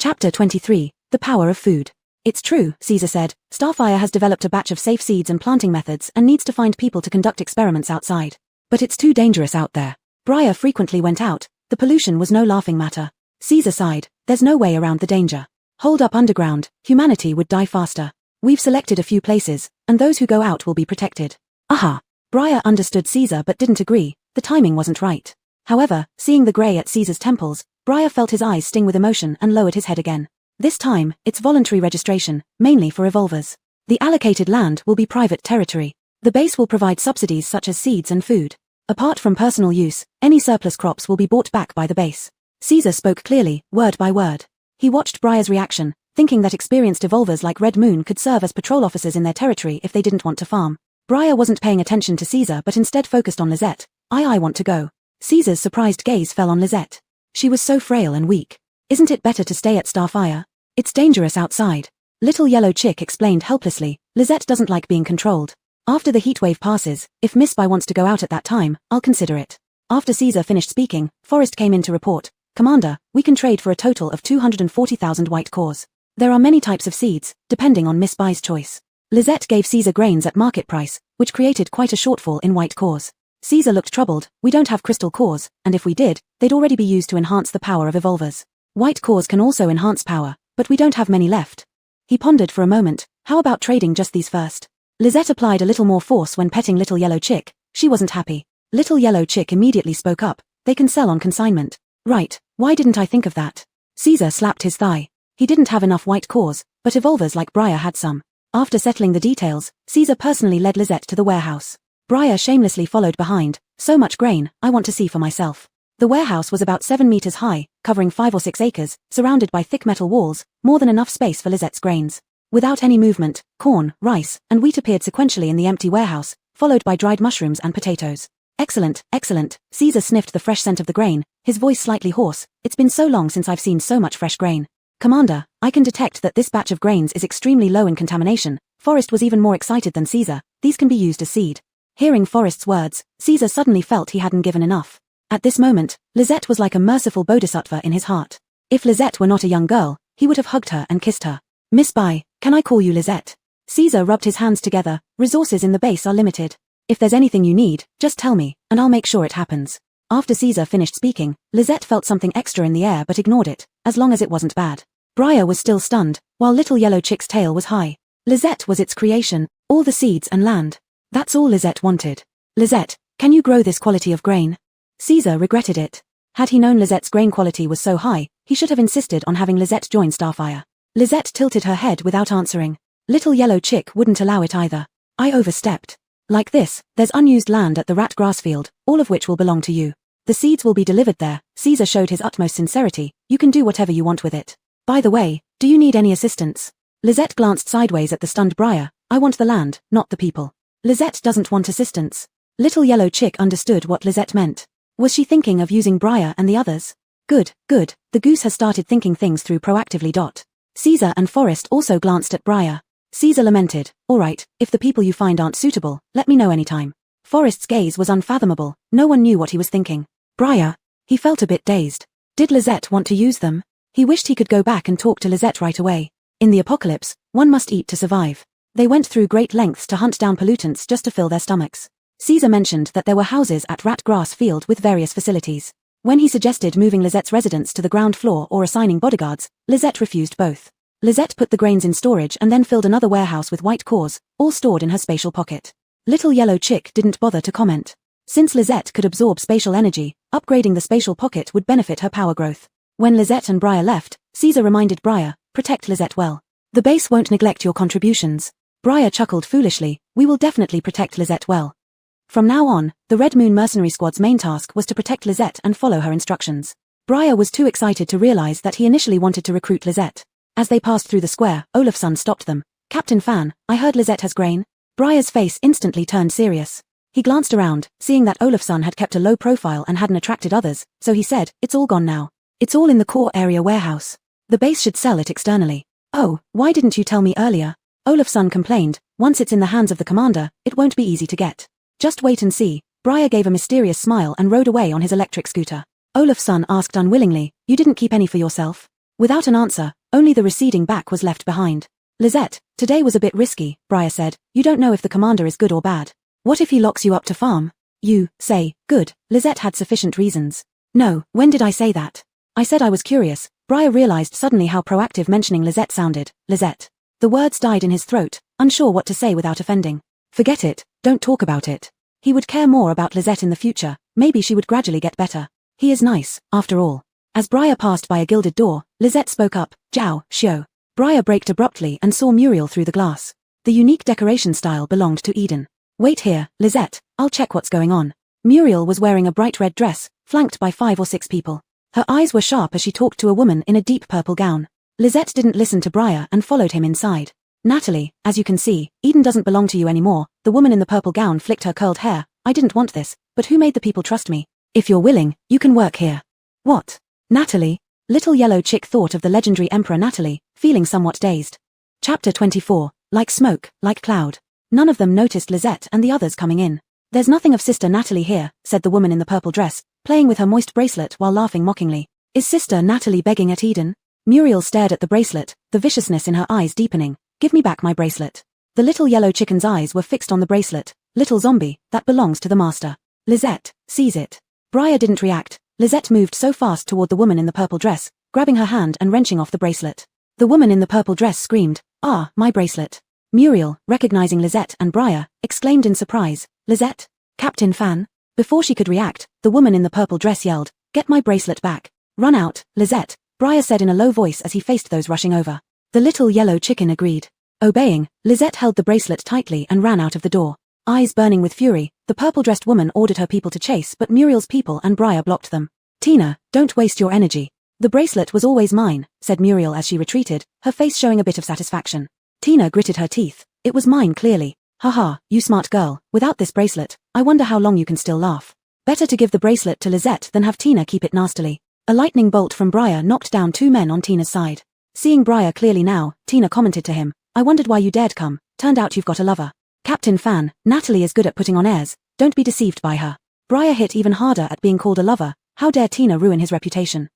Chapter 23, The Power of Food. It's true, Caesar said. Starfire has developed a batch of safe seeds and planting methods and needs to find people to conduct experiments outside. But it's too dangerous out there. Briar frequently went out. The pollution was no laughing matter. Caesar sighed. There's no way around the danger. Hold up underground, humanity would die faster. We've selected a few places, and those who go out will be protected. Aha! Briar understood Caesar but didn't agree. The timing wasn't right. However, seeing the grey at Caesar's temples, Briar felt his eyes sting with emotion and lowered his head again. This time, it's voluntary registration, mainly for evolvers. The allocated land will be private territory. The base will provide subsidies such as seeds and food. Apart from personal use, any surplus crops will be bought back by the base. Caesar spoke clearly, word by word. He watched Briar's reaction, thinking that experienced evolvers like Red Moon could serve as patrol officers in their territory if they didn't want to farm. Briar wasn't paying attention to Caesar but instead focused on Lisette. I want to go. Caesar's surprised gaze fell on Lisette. She was so frail and weak. Isn't it better to stay at Starfire? It's dangerous outside. Little Yellow Chick explained helplessly. Lisette doesn't like being controlled. After the heatwave passes, if Miss Bai wants to go out at that time, I'll consider it. After Caesar finished speaking, Forrest came in to report. Commander, we can trade for a total of 240,000 white cores. There are many types of seeds, depending on Miss Bai's choice. Lisette gave Caesar grains at market price, which created quite a shortfall in white cores. Caesar looked troubled. We don't have crystal cores, and if we did, they'd already be used to enhance the power of evolvers. White cores can also enhance power, but we don't have many left. He pondered for a moment. How about trading just these first? Lisette applied a little more force when petting Little Yellow Chick. She wasn't happy. Little Yellow Chick immediately spoke up. They can sell on consignment. Right, why didn't I think of that? Caesar slapped his thigh. He didn't have enough white cores, but evolvers like Briar had some. After settling the details, Caesar personally led Lisette to the warehouse. Briar shamelessly followed behind. So much grain, I want to see for myself. The warehouse was about 7 meters high, covering 5 or 6 acres, surrounded by thick metal walls, more than enough space for Lisette's grains. Without any movement, corn, rice, and wheat appeared sequentially in the empty warehouse, followed by dried mushrooms and potatoes. Excellent, excellent. Caesar sniffed the fresh scent of the grain, his voice slightly hoarse. It's been so long since I've seen so much fresh grain. Commander, I can detect that this batch of grains is extremely low in contamination. Forrest was even more excited than Caesar. These can be used as seed. Hearing Forrest's words, Caesar suddenly felt he hadn't given enough. At this moment, Lisette was like a merciful bodhisattva in his heart. If Lisette were not a young girl, he would have hugged her and kissed her. Miss Bai, can I call you Lisette? Caesar rubbed his hands together. Resources in the base are limited. If there's anything you need, just tell me, and I'll make sure it happens. After Caesar finished speaking, Lisette felt something extra in the air but ignored it, as long as it wasn't bad. Briar was still stunned, while little yellow chick's tail was high. Lisette was its creation, all the seeds and land. That's all Lisette wanted. Lisette, can you grow this quality of grain? Caesar regretted it. Had he known Lisette's grain quality was so high, he should have insisted on having Lisette join Starfire. Lisette tilted her head without answering. Little yellow chick wouldn't allow it either. I overstepped. Like this, there's unused land at the rat grass field, all of which will belong to you. The seeds will be delivered there. Caesar showed his utmost sincerity. You can do whatever you want with it. By the way, do you need any assistance? Lisette glanced sideways at the stunned Briar. I want the land, not the people. Lisette doesn't want assistance. Little yellow chick understood what Lisette meant. Was she thinking of using Briar and the others? Good, good. The goose has started thinking things through proactively. Caesar and Forrest also glanced at Briar. Caesar lamented. All right, if the people you find aren't suitable, let me know anytime. Forrest's gaze was unfathomable. No one knew what he was thinking. Briar. He felt a bit dazed. Did Lisette want to use them? He wished he could go back and talk to Lisette right away. In the apocalypse, one must eat to survive. They went through great lengths to hunt down pollutants just to fill their stomachs. Caesar mentioned that there were houses at Rat Grass Field with various facilities. When he suggested moving Lisette's residence to the ground floor or assigning bodyguards, Lisette refused both. Lisette put the grains in storage and then filled another warehouse with white cores, all stored in her spatial pocket. Little yellow chick didn't bother to comment. Since Lisette could absorb spatial energy, upgrading the spatial pocket would benefit her power growth. When Lisette and Briar left, Caesar reminded Briar, protect Lisette well. The base won't neglect your contributions. Briar chuckled foolishly, we will definitely protect Lisette well. From now on, the Red Moon Mercenary Squad's main task was to protect Lisette and follow her instructions. Briar was too excited to realize that he initially wanted to recruit Lisette. As they passed through the square, Olafson stopped them. Captain Fan, I heard Lisette has grain. Briar's face instantly turned serious. He glanced around, seeing that Olafson had kept a low profile and hadn't attracted others, so he said, it's all gone now. It's all in the core area warehouse. The base should sell it externally. Oh, why didn't you tell me earlier? Olafson complained, once it's in the hands of the commander, it won't be easy to get. Just wait and see. Briar gave a mysterious smile and rode away on his electric scooter. Olafson asked unwillingly, you didn't keep any for yourself? Without an answer, only the receding back was left behind. Lisette, today was a bit risky, Briar said. You don't know if the commander is good or bad. What if he locks you up to farm? You say, good. Lisette had sufficient reasons. No, when did I say that? I said I was curious. Briar realized suddenly how proactive mentioning Lisette sounded. Lisette. The words died in his throat, unsure what to say without offending. Forget it, don't talk about it. He would care more about Lisette in the future, maybe she would gradually get better. He is nice, after all. As Briar passed by a gilded door, Lisette spoke up, Jiao, Xiao. Briar braked abruptly and saw Muriel through the glass. The unique decoration style belonged to Eden. Wait here, Lisette, I'll check what's going on. Muriel was wearing a bright red dress, flanked by 5 or 6 people. Her eyes were sharp as she talked to a woman in a deep purple gown. Lisette didn't listen to Briar and followed him inside. Natalie, as you can see, Eden doesn't belong to you anymore. The woman in the purple gown flicked her curled hair. I didn't want this, but who made the people trust me? If you're willing, you can work here. What? Natalie? Little yellow chick thought of the legendary Emperor Natalie, feeling somewhat dazed. Chapter 24, like smoke, like cloud. None of them noticed Lisette and the others coming in. There's nothing of Sister Natalie here, said the woman in the purple dress, playing with her moist bracelet while laughing mockingly. Is Sister Natalie begging at Eden? Muriel stared at the bracelet, the viciousness in her eyes deepening. Give me back my bracelet. The little yellow chicken's eyes were fixed on the bracelet. Little zombie, that belongs to the master. Lisette, seize it. Briar didn't react. Lisette moved so fast toward the woman in the purple dress, grabbing her hand and wrenching off the bracelet. The woman in the purple dress screamed, ah, my bracelet. Muriel, recognizing Lisette and Briar, exclaimed in surprise, Lisette? Captain Fan? Before she could react, the woman in the purple dress yelled, get my bracelet back. Run out, Lisette, Briar said in a low voice as he faced those rushing over. The little yellow chicken agreed. Obeying, Lisette held the bracelet tightly and ran out of the door. Eyes burning with fury, the purple-dressed woman ordered her people to chase, but Muriel's people and Briar blocked them. Tina, don't waste your energy. The bracelet was always mine, said Muriel as she retreated, her face showing a bit of satisfaction. Tina gritted her teeth. It was mine clearly. Haha, you smart girl, without this bracelet, I wonder how long you can still laugh. Better to give the bracelet to Lisette than have Tina keep it nastily. A lightning bolt from Briar knocked down 2 men on Tina's side. Seeing Briar clearly now, Tina commented to him, I wondered why you dared come, turned out you've got a lover. Captain Fan, Natalie is good at putting on airs, don't be deceived by her. Briar hit even harder at being called a lover, how dare Tina ruin his reputation.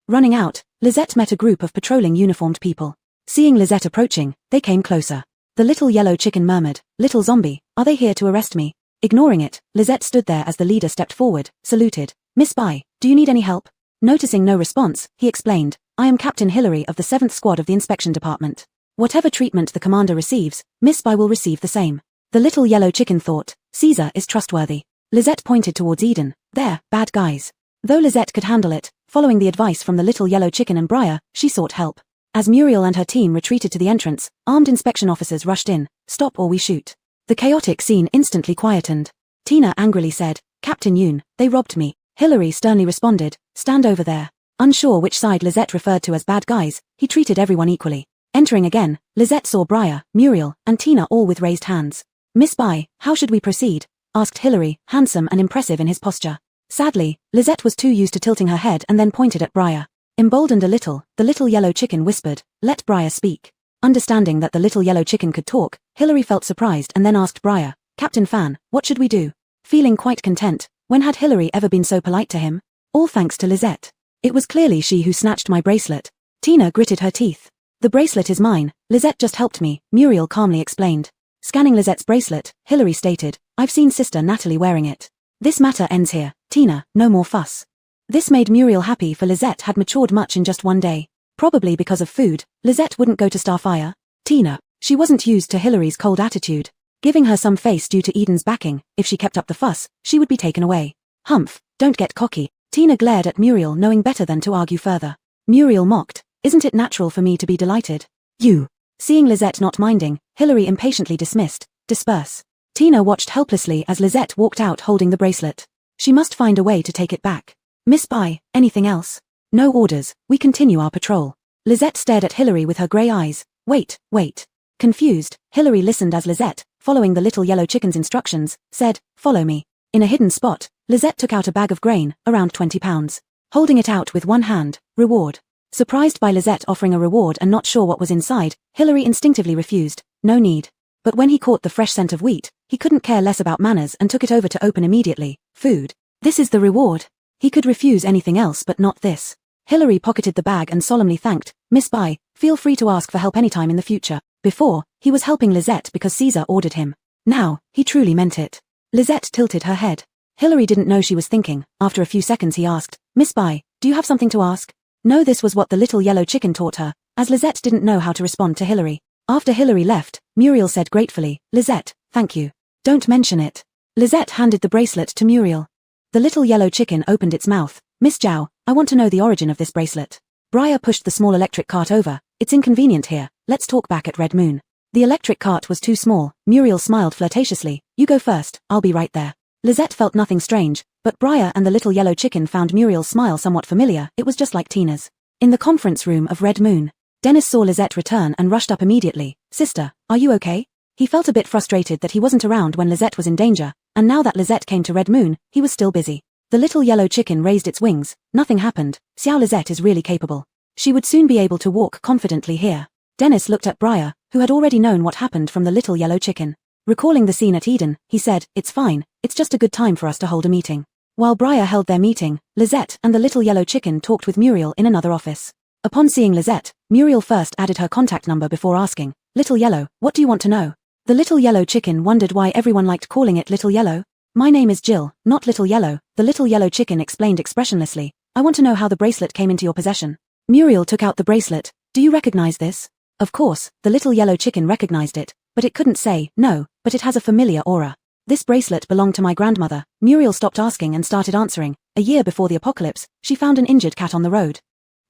Running out, Lizette met a group of patrolling uniformed people. Seeing Lizette approaching, they came closer. The little yellow chicken murmured, little zombie, are they here to arrest me? Ignoring it, Lizette stood there as the leader stepped forward, saluted. Miss Bai, do you need any help? Noticing no response, he explained, I am Captain Hillary of the 7th Squad of the Inspection Department. Whatever treatment the commander receives, Miss Bai will receive the same. The little yellow chicken thought, Caesar is trustworthy. Lizette pointed towards Eden, there, bad guys. Though Lizette could handle it, following the advice from the little yellow chicken and Briar, she sought help. As Muriel and her team retreated to the entrance, armed inspection officers rushed in, stop or we shoot. The chaotic scene instantly quietened. Tina angrily said, Captain Yoon, they robbed me. Hillary sternly responded, stand over there. Unsure which side Lizette referred to as bad guys, he treated everyone equally. Entering again, Lizette saw Briar, Muriel, and Tina all with raised hands. Miss Bai, how should we proceed? Asked Hillary, handsome and impressive in his posture. Sadly, Lizette was too used to tilting her head and then pointed at Briar. Emboldened a little, the little yellow chicken whispered, let Briar speak. Understanding that the little yellow chicken could talk, Hillary felt surprised and then asked Briar, Captain Fan, what should we do? Feeling quite content, when had Hillary ever been so polite to him? All thanks to Lizette. It was clearly she who snatched my bracelet. Tina gritted her teeth. The bracelet is mine, Lizette just helped me, Muriel calmly explained. Scanning Lizette's bracelet, Hillary stated, I've seen Sister Natalie wearing it. This matter ends here, Tina, no more fuss. This made Muriel happy for Lizette had matured much in just one day. Probably because of food, Lizette wouldn't go to Starfire. Tina, she wasn't used to Hillary's cold attitude. Giving her some face due to Eden's backing, if she kept up the fuss, she would be taken away. Humph, don't get cocky. Tina glared at Muriel knowing better than to argue further. Muriel mocked, isn't it natural for me to be delighted? You. Seeing Lizette not minding, Hillary impatiently dismissed, disperse. Tina watched helplessly as Lizette walked out holding the bracelet. She must find a way to take it back. Miss Bai, anything else? No orders, we continue our patrol. Lizette stared at Hillary with her grey eyes. Wait. Confused, Hillary listened as Lizette, following the little yellow chicken's instructions, said, follow me. In a hidden spot, Lizette took out a bag of grain, around 20 pounds. Holding it out with one hand, reward. Surprised by Lizette offering a reward and not sure what was inside, Hillary instinctively refused, no need. But when he caught the fresh scent of wheat, he couldn't care less about manners and took it over to open immediately. Food. This is the reward. He could refuse anything else but not this. Hillary pocketed the bag and solemnly thanked, Miss Bai, feel free to ask for help anytime in the future. Before, he was helping Lizette because Caesar ordered him. Now, he truly meant it. Lizette tilted her head. Hillary didn't know she was thinking. After a few seconds he asked, Miss Bai, do you have something to ask? No, this was what the little yellow chicken taught her, as Lizette didn't know how to respond to Hillary. After Hillary left, Muriel said gratefully, Lizette, thank you. Don't mention it. Lizette handed the bracelet to Muriel. The little yellow chicken opened its mouth. Miss Zhao, I want to know the origin of this bracelet. Briar pushed the small electric cart over. It's inconvenient here, let's talk back at Red Moon. The electric cart was too small. Muriel smiled flirtatiously. You go first, I'll be right there. Lizette felt nothing strange, but Briar and the little yellow chicken found Muriel's smile somewhat familiar. It was just like Tina's. In the conference room of Red Moon, Dennis saw Lizette return and rushed up immediately. Sister, are you okay? He felt a bit frustrated that he wasn't around when Lizette was in danger, and now that Lizette came to Red Moon, he was still busy. The little yellow chicken raised its wings. Nothing happened. Xiao Lizette is really capable. She would soon be able to walk confidently here. Dennis looked at Briar, who had already known what happened from the little yellow chicken. Recalling the scene at Eden, he said, it's fine, it's just a good time for us to hold a meeting. While Briar held their meeting, Lizette and the little yellow chicken talked with Muriel in another office. Upon seeing Lizette, Muriel first added her contact number before asking, Little Yellow, what do you want to know? The little yellow chicken wondered why everyone liked calling it Little Yellow. My name is Jill, not Little Yellow, the little yellow chicken explained expressionlessly. I want to know how the bracelet came into your possession. Muriel took out the bracelet. Do you recognize this? Of course, the little yellow chicken recognized it, but it couldn't say, no, but it has a familiar aura. This bracelet belonged to my grandmother. Muriel stopped asking and started answering. A year before the apocalypse, she found an injured cat on the road.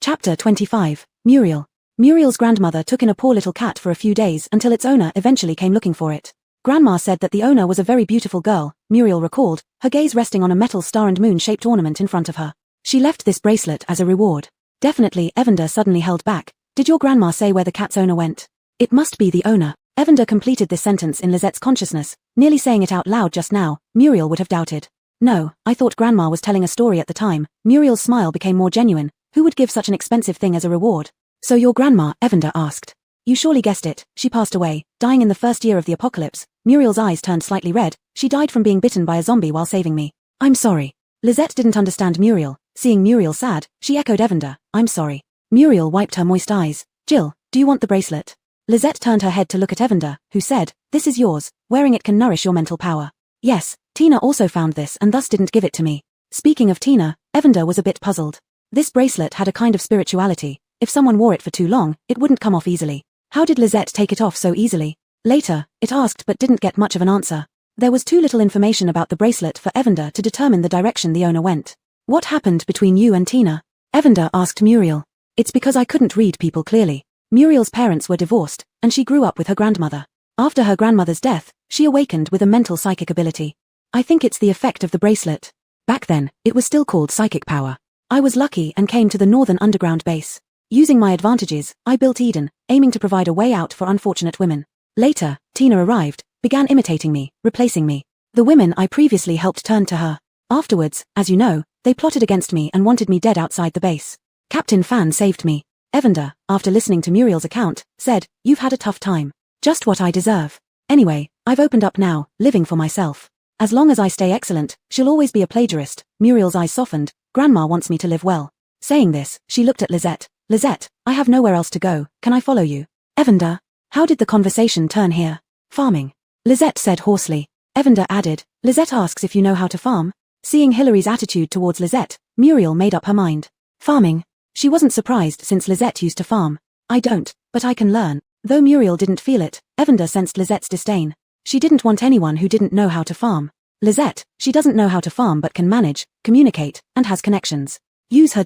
Chapter 25. Muriel. Muriel's grandmother took in a poor little cat for a few days until its owner eventually came looking for it. Grandma said that the owner was a very beautiful girl, Muriel recalled, her gaze resting on a metal star and moon-shaped ornament in front of her. She left this bracelet as a reward. Definitely, Evander suddenly held back. Did your grandma say where the cat's owner went? It must be the owner. Evander completed this sentence in Lizette's consciousness, nearly saying it out loud just now. Muriel would have doubted. No, I thought grandma was telling a story at the time. Muriel's smile became more genuine. Who would give such an expensive thing as a reward? So your grandma, Evander asked. You surely guessed it, she passed away, dying in the first year of the apocalypse. Muriel's eyes turned slightly red. She died from being bitten by a zombie while saving me. I'm sorry. Lisette didn't understand Muriel. Seeing Muriel sad, she echoed Evander, I'm sorry. Muriel wiped her moist eyes. Jill, do you want the bracelet? Lisette turned her head to look at Evander, who said, this is yours, wearing it can nourish your mental power. Yes, Tina also found this and thus didn't give it to me. Speaking of Tina, Evander was a bit puzzled. This bracelet had a kind of spirituality. If someone wore it for too long, it wouldn't come off easily. How did Lisette take it off so easily? Later, it asked but didn't get much of an answer. There was too little information about the bracelet for Evander to determine the direction the owner went. What happened between you and Tina? Evander asked Muriel. It's because I couldn't read people clearly. Muriel's parents were divorced, and she grew up with her grandmother. After her grandmother's death, she awakened with a mental psychic ability. I think it's the effect of the bracelet. Back then, it was still called psychic power. I was lucky and came to the northern underground base. Using my advantages, I built Eden, aiming to provide a way out for unfortunate women. Later, Tina arrived, began imitating me, replacing me. The women I previously helped turned to her. Afterwards, as you know, they plotted against me and wanted me dead outside the base. Captain Fan saved me. Evander, after listening to Muriel's account, said, you've had a tough time. Just what I deserve. Anyway, I've opened up now, living for myself. As long as I stay excellent, she'll always be a plagiarist. Muriel's eyes softened. Grandma wants me to live well. Saying this, she looked at Lisette. Lisette, I have nowhere else to go, can I follow you? Evander, how did the conversation turn here? Farming. Lisette said hoarsely. Evander added, Lisette asks if you know how to farm. Seeing Hillary's attitude towards Lisette, Muriel made up her mind. Farming. She wasn't surprised since Lisette used to farm. I don't, but I can learn. Though Muriel didn't feel it, Evander sensed Lisette's disdain. She didn't want anyone who didn't know how to farm. Lisette, she doesn't know how to farm but can manage, communicate, and has connections. Use her.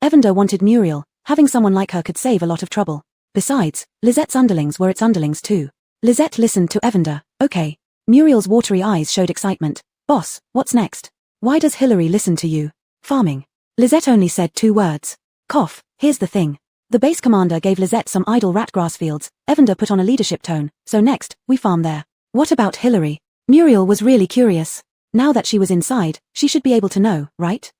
Evander wanted Muriel. Having someone like her could save a lot of trouble. Besides, Lisette's underlings were its underlings too. Lisette listened to Evander. Okay. Muriel's watery eyes showed excitement. Boss, what's next? Why does Hillary listen to you? Farming. Lisette only said 2 words. Cough, here's the thing. The base commander gave Lisette some idle ratgrass fields. Evander put on a leadership tone, so next, we farm there. What about Hillary? Muriel was really curious. Now that she was inside, she should be able to know, right?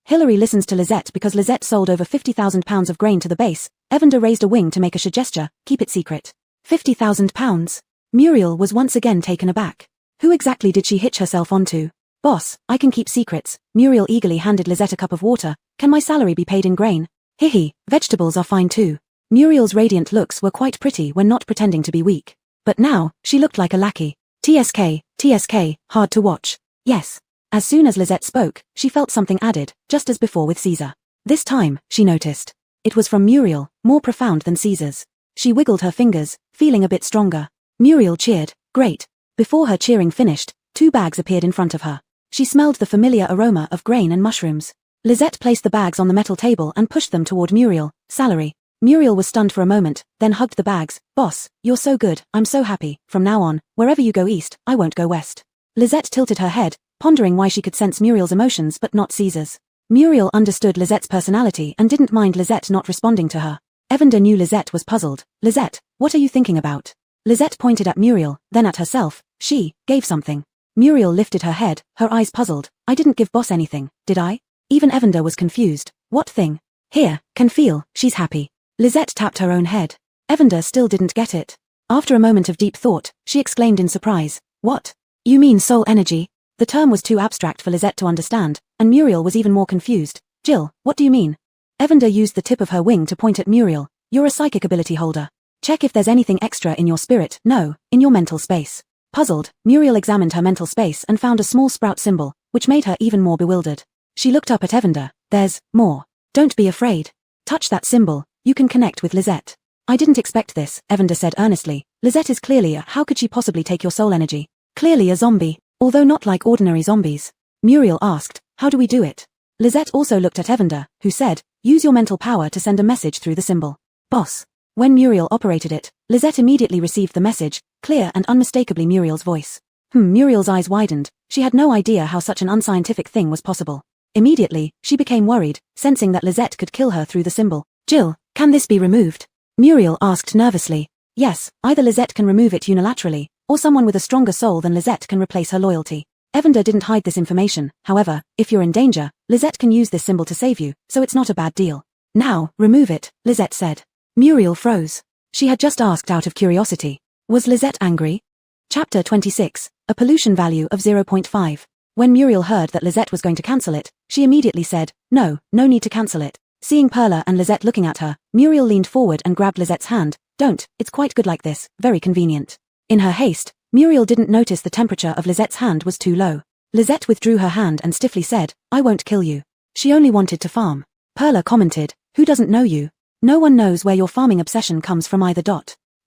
Hillary listens to Lisette because Lisette sold over 50,000 pounds of grain to the base. Evander raised a wing to make a gesture, keep it secret. 50,000 pounds? Muriel was once again taken aback. Who exactly did she hitch herself onto? Boss, I can keep secrets. Muriel eagerly handed Lisette a cup of water. Can my salary be paid in grain? Hihi, vegetables are fine too. Muriel's radiant looks were quite pretty when not pretending to be weak. But now, she looked like a lackey. TSK, hard to watch. Yes. As soon as Lisette spoke, she felt something added, just as before with Caesar. This time, she noticed. It was from Muriel, more profound than Caesar's. She wiggled her fingers, feeling a bit stronger. Muriel cheered, great. Before her cheering finished, 2 bags appeared in front of her. She smelled the familiar aroma of grain and mushrooms. Lisette placed the bags on the metal table and pushed them toward Muriel. Salary. Muriel was stunned for a moment, then hugged the bags. Boss, you're so good, I'm so happy. From now on, wherever you go east, I won't go west. Lisette tilted her head, pondering why she could sense Muriel's emotions but not Caesar's. Muriel understood Lisette's personality and didn't mind Lisette not responding to her. Evander knew Lisette was puzzled. Lisette, what are you thinking about? Lisette pointed at Muriel, then at herself. She gave something. Muriel lifted her head, her eyes puzzled. I didn't give boss anything, did I? Even Evander was confused. What thing? Here, can feel, she's happy. Lisette tapped her own head. Evander still didn't get it. After a moment of deep thought, she exclaimed in surprise. What? You mean soul energy? The term was too abstract for Lisette to understand, and Muriel was even more confused. Jill, what do you mean? Evander used the tip of her wing to point at Muriel. You're a psychic ability holder. Check if there's anything extra in your spirit, no, in your mental space. Puzzled, Muriel examined her mental space and found a small sprout symbol, which made her even more bewildered. She looked up at Evander. There's more. Don't be afraid. Touch that symbol. You can connect with Lisette. I didn't expect this, Evander said earnestly. Lisette is clearly how could she possibly take your soul energy? Clearly a zombie, although not like ordinary zombies. Muriel asked, how do we do it? Lisette also looked at Evander, who said, use your mental power to send a message through the symbol. Boss. When Muriel operated it, Lisette immediately received the message, clear and unmistakably Muriel's voice. Muriel's eyes widened. She had no idea how such an unscientific thing was possible. Immediately, she became worried, sensing that Lisette could kill her through the symbol. Jill, can this be removed? Muriel asked nervously. Yes, either Lisette can remove it unilaterally, or someone with a stronger soul than Lisette can replace her loyalty. Evander didn't hide this information. However, if you're in danger, Lisette can use this symbol to save you, so it's not a bad deal. Now, remove it, Lisette said. Muriel froze. She had just asked out of curiosity. Was Lisette angry? Chapter 26, a pollution value of 0.5. When Muriel heard that Lisette was going to cancel it, she immediately said, no need to cancel it. Seeing Perla and Lisette looking at her, Muriel leaned forward and grabbed Lisette's hand. Don't, it's quite good like this, very convenient. In her haste, Muriel didn't notice the temperature of Lisette's hand was too low. Lisette withdrew her hand and stiffly said, I won't kill you. She only wanted to farm. Perla commented, who doesn't know you? No one knows where your farming obsession comes from either.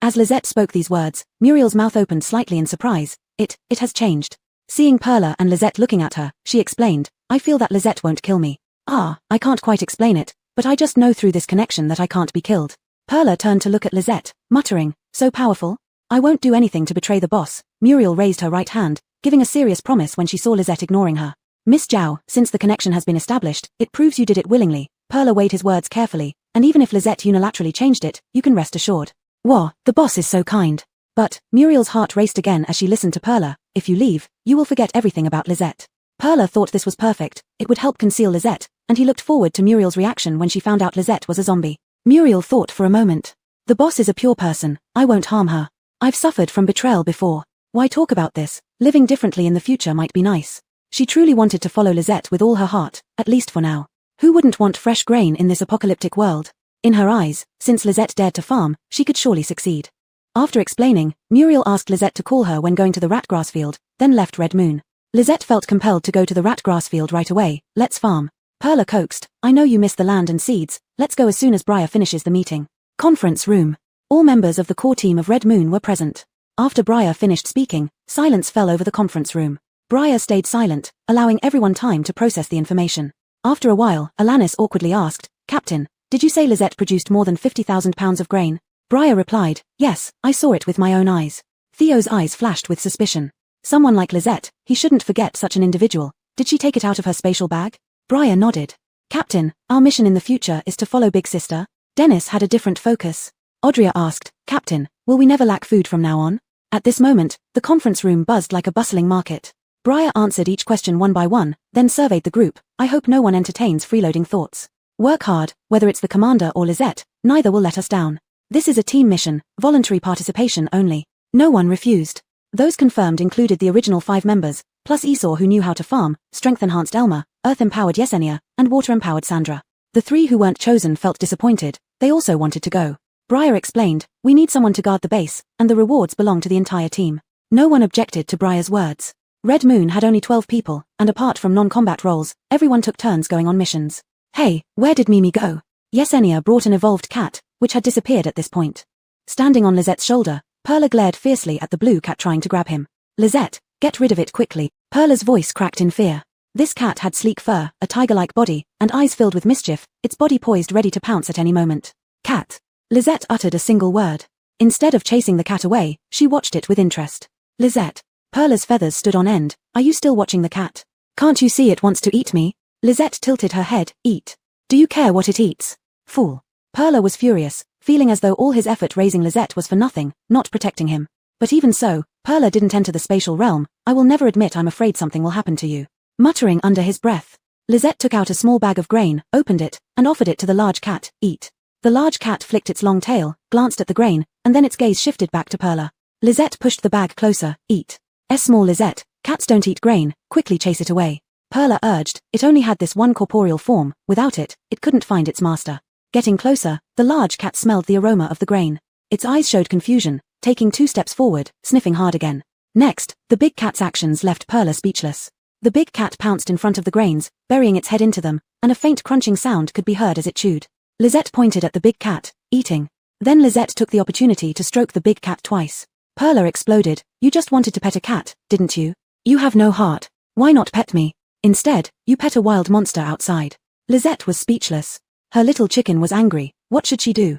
As Lisette spoke these words, Muriel's mouth opened slightly in surprise. It has changed. Seeing Perla and Lisette looking at her, she explained, I feel that Lisette won't kill me. I can't quite explain it, but I just know through this connection that I can't be killed. Perla turned to look at Lisette, muttering, so powerful? I won't do anything to betray the boss. Muriel raised her right hand, giving a serious promise when she saw Lisette ignoring her. Miss Zhao, since the connection has been established, it proves you did it willingly. Perla weighed his words carefully, and even if Lisette unilaterally changed it, you can rest assured. Whoa, the boss is so kind. But, Muriel's heart raced again as she listened to Perla, if you leave, you will forget everything about Lisette. Perla thought this was perfect, it would help conceal Lisette, and he looked forward to Muriel's reaction when she found out Lisette was a zombie. Muriel thought for a moment. The boss is a pure person, I won't harm her. I've suffered from betrayal before. Why talk about this? Living differently in the future might be nice. She truly wanted to follow Lisette with all her heart, at least for now. Who wouldn't want fresh grain in this apocalyptic world? In her eyes, since Lisette dared to farm, she could surely succeed. After explaining, Muriel asked Lisette to call her when going to the ratgrass field, then left Red Moon. Lisette felt compelled to go to the ratgrass field right away. Let's farm. Perla coaxed, I know you miss the land and seeds, let's go as soon as Briar finishes the meeting. Conference room. All members of the core team of Red Moon were present. After Briar finished speaking, silence fell over the conference room. Briar stayed silent, allowing everyone time to process the information. After a while, Alanis awkwardly asked, Captain, did you say Lisette produced more than 50,000 pounds of grain? Briar replied, yes, I saw it with my own eyes. Theo's eyes flashed with suspicion. Someone like Lisette, he shouldn't forget such an individual. Did she take it out of her spatial bag? Briar nodded. Captain, our mission in the future is to follow Big Sister. Dennis had a different focus. Audria asked, Captain, will we never lack food from now on? At this moment, the conference room buzzed like a bustling market. Briar answered each question one by one, then surveyed the group. I hope no one entertains freeloading thoughts. Work hard, whether it's the commander or Lisette, neither will let us down. This is a team mission, voluntary participation only. No one refused. Those confirmed included the original 5 members, plus Esau who knew how to farm, strength-enhanced Elmer, earth-empowered Yesenia, and water-empowered Sandra. The 3 who weren't chosen felt disappointed, they also wanted to go. Briar explained, we need someone to guard the base, and the rewards belong to the entire team. No one objected to Briar's words. Red Moon had only 12 people, and apart from non-combat roles, everyone took turns going on missions. Hey, where did Mimi go? Yesenia brought an evolved cat, which had disappeared at this point. Standing on Lisette's shoulder, Perla glared fiercely at the blue cat trying to grab him. Lisette, get rid of it quickly. Perla's voice cracked in fear. This cat had sleek fur, a tiger-like body, and eyes filled with mischief, its body poised ready to pounce at any moment. Cat. Lisette uttered a single word. Instead of chasing the cat away, she watched it with interest. Lisette. Perla's feathers stood on end. Are you still watching the cat? Can't you see it wants to eat me? Lisette tilted her head. Eat. Do you care what it eats? Fool. Perla was furious, feeling as though all his effort raising Lisette was for nothing, not protecting him. But even so, Perla didn't enter the spatial realm. I will never admit I'm afraid something will happen to you. Muttering under his breath. Lisette took out a small bag of grain, opened it, and offered it to the large cat. Eat. The large cat flicked its long tail, glanced at the grain, and then its gaze shifted back to Perla. Lisette pushed the bag closer. Eat. Small Lisette, cats don't eat grain, quickly chase it away. Perla urged, it only had this one corporeal form, without it, it couldn't find its master. Getting closer, the large cat smelled the aroma of the grain. Its eyes showed confusion, taking 2 steps forward, sniffing hard again. Next, the big cat's actions left Perla speechless. The big cat pounced in front of the grains, burying its head into them, and a faint crunching sound could be heard as it chewed. Lisette pointed at the big cat, eating. Then Lisette took the opportunity to stroke the big cat twice. Perla exploded, you just wanted to pet a cat, didn't you? You have no heart. Why not pet me? Instead, you pet a wild monster outside. Lisette was speechless. Her little chicken was angry, what should she do?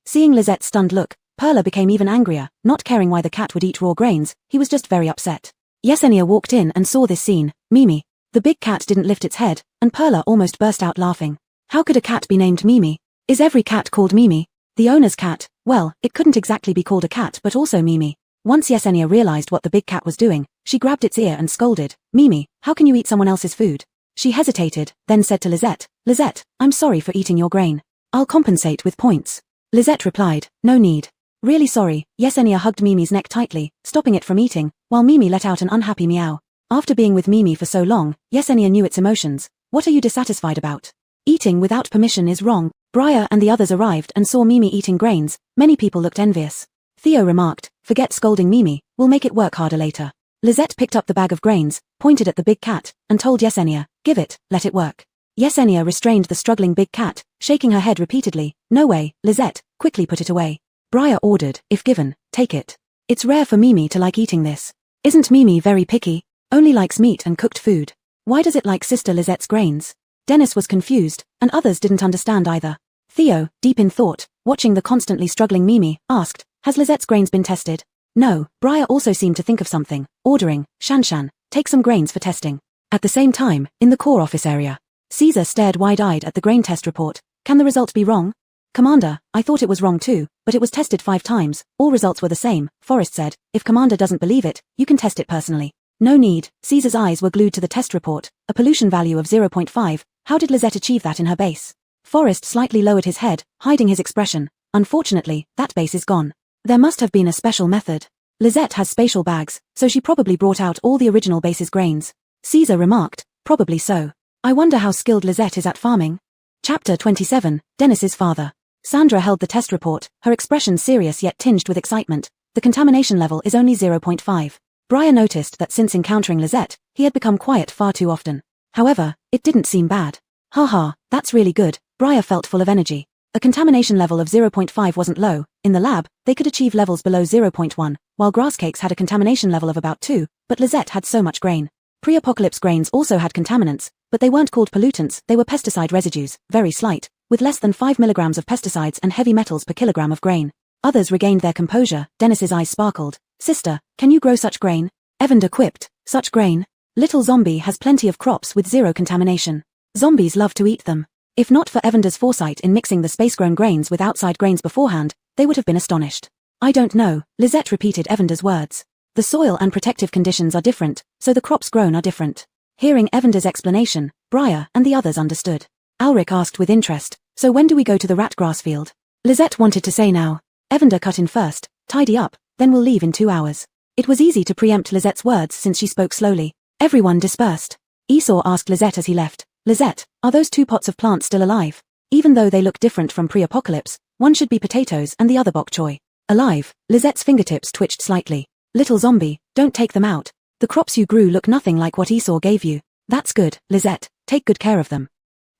Seeing Lisette's stunned look, Perla became even angrier, not caring why the cat would eat raw grains, he was just very upset. Yesenia walked in and saw this scene. Mimi. The big cat didn't lift its head, and Perla almost burst out laughing. How could a cat be named Mimi? Is every cat called Mimi? The owner's cat, well, it couldn't exactly be called a cat but also Mimi. Once Yesenia realized what the big cat was doing, she grabbed its ear and scolded, Mimi, how can you eat someone else's food? She hesitated, then said to Lisette, Lisette, I'm sorry for eating your grain. I'll compensate with points. Lizette replied, no need. Really sorry. Yesenia hugged Mimi's neck tightly, stopping it from eating, while Mimi let out an unhappy meow. After being with Mimi for so long, Yesenia knew its emotions. What are you dissatisfied about? Eating without permission is wrong. Briar and the others arrived and saw Mimi eating grains. Many people looked envious. Theo remarked, forget scolding Mimi, we'll make it work harder later. Lizette picked up the bag of grains, pointed at the big cat, and told Yesenia, give it, let it work. Yesenia restrained the struggling big cat, shaking her head repeatedly. No way, Lizette, quickly put it away. Briar ordered, if given, take it. It's rare for Mimi to like eating this. Isn't Mimi very picky? Only likes meat and cooked food. Why does it like Sister Lizette's grains? Dennis was confused, and others didn't understand either. Theo, deep in thought, watching the constantly struggling Mimi, asked, has Lizette's grains been tested? No. Briar also seemed to think of something, ordering, Shan, take some grains for testing. At the same time, in the core office area, Caesar stared wide-eyed at the grain test report. Can the result be wrong? Commander, I thought it was wrong too, but it was tested 5 times, all results were the same, Forrest said. If Commander doesn't believe it, you can test it personally. No need. Caesar's eyes were glued to the test report, a pollution value of 0.5, how did Lizette achieve that in her base? Forrest slightly lowered his head, hiding his expression. Unfortunately, that base is gone. There must have been a special method. Lizette has spatial bags, so she probably brought out all the original base's grains. Caesar remarked, probably so. I wonder how skilled Lizette is at farming. Chapter 27, Dennis's father. Sandra held the test report, her expression serious yet tinged with excitement. The contamination level is only 0.5. Briar noticed that since encountering Lizette, he had become quiet far too often. However, it didn't seem bad. Haha, that's really good. Briar felt full of energy. A contamination level of 0.5 wasn't low. In the lab, they could achieve levels below 0.1, while grass cakes had a contamination level of about 2, but Lizette had so much grain. Pre-apocalypse grains also had contaminants, but they weren't called pollutants, they were pesticide residues, very slight, with less than 5 milligrams of pesticides and heavy metals per kilogram of grain. Others regained their composure. Dennis's eyes sparkled. Sister, can you grow such grain? Evander quipped, such grain? Little Zombie has plenty of crops with 0 contamination. Zombies love to eat them. If not for Evander's foresight in mixing the space-grown grains with outside grains beforehand, they would have been astonished. I don't know, Lizette repeated Evander's words. The soil and protective conditions are different, so the crops grown are different. Hearing Evander's explanation, Briar and the others understood. Alric asked with interest, so when do we go to the rat grass field? Lizette wanted to say now. Evander cut in first, tidy up, then we'll leave in 2 hours. It was easy to preempt Lizette's words since she spoke slowly. Everyone dispersed. Esau asked Lizette as he left, Lizette, are those 2 pots of plants still alive? Even though they look different from pre-apocalypse, one should be potatoes and the other bok choy. Alive, Lizette's fingertips twitched slightly. Little Zombie, don't take them out. The crops you grew look nothing like what Esau gave you. That's good, Lizette, take good care of them.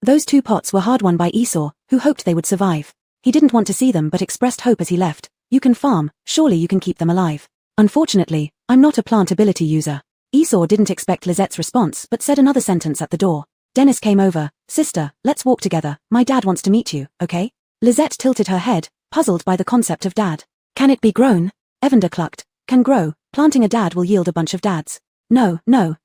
Those 2 pots were hard won by Esau, who hoped they would survive. He didn't want to see them but expressed hope as he left. You can farm, surely you can keep them alive. Unfortunately, I'm not a plant ability user. Esau didn't expect Lizette's response but said another sentence at the door. Dennis came over. Sister, let's walk together, my dad wants to meet you, okay? Lizette tilted her head, puzzled by the concept of dad. Can it be grown? Evander clucked. Can grow, planting a dad will yield a bunch of dads. No,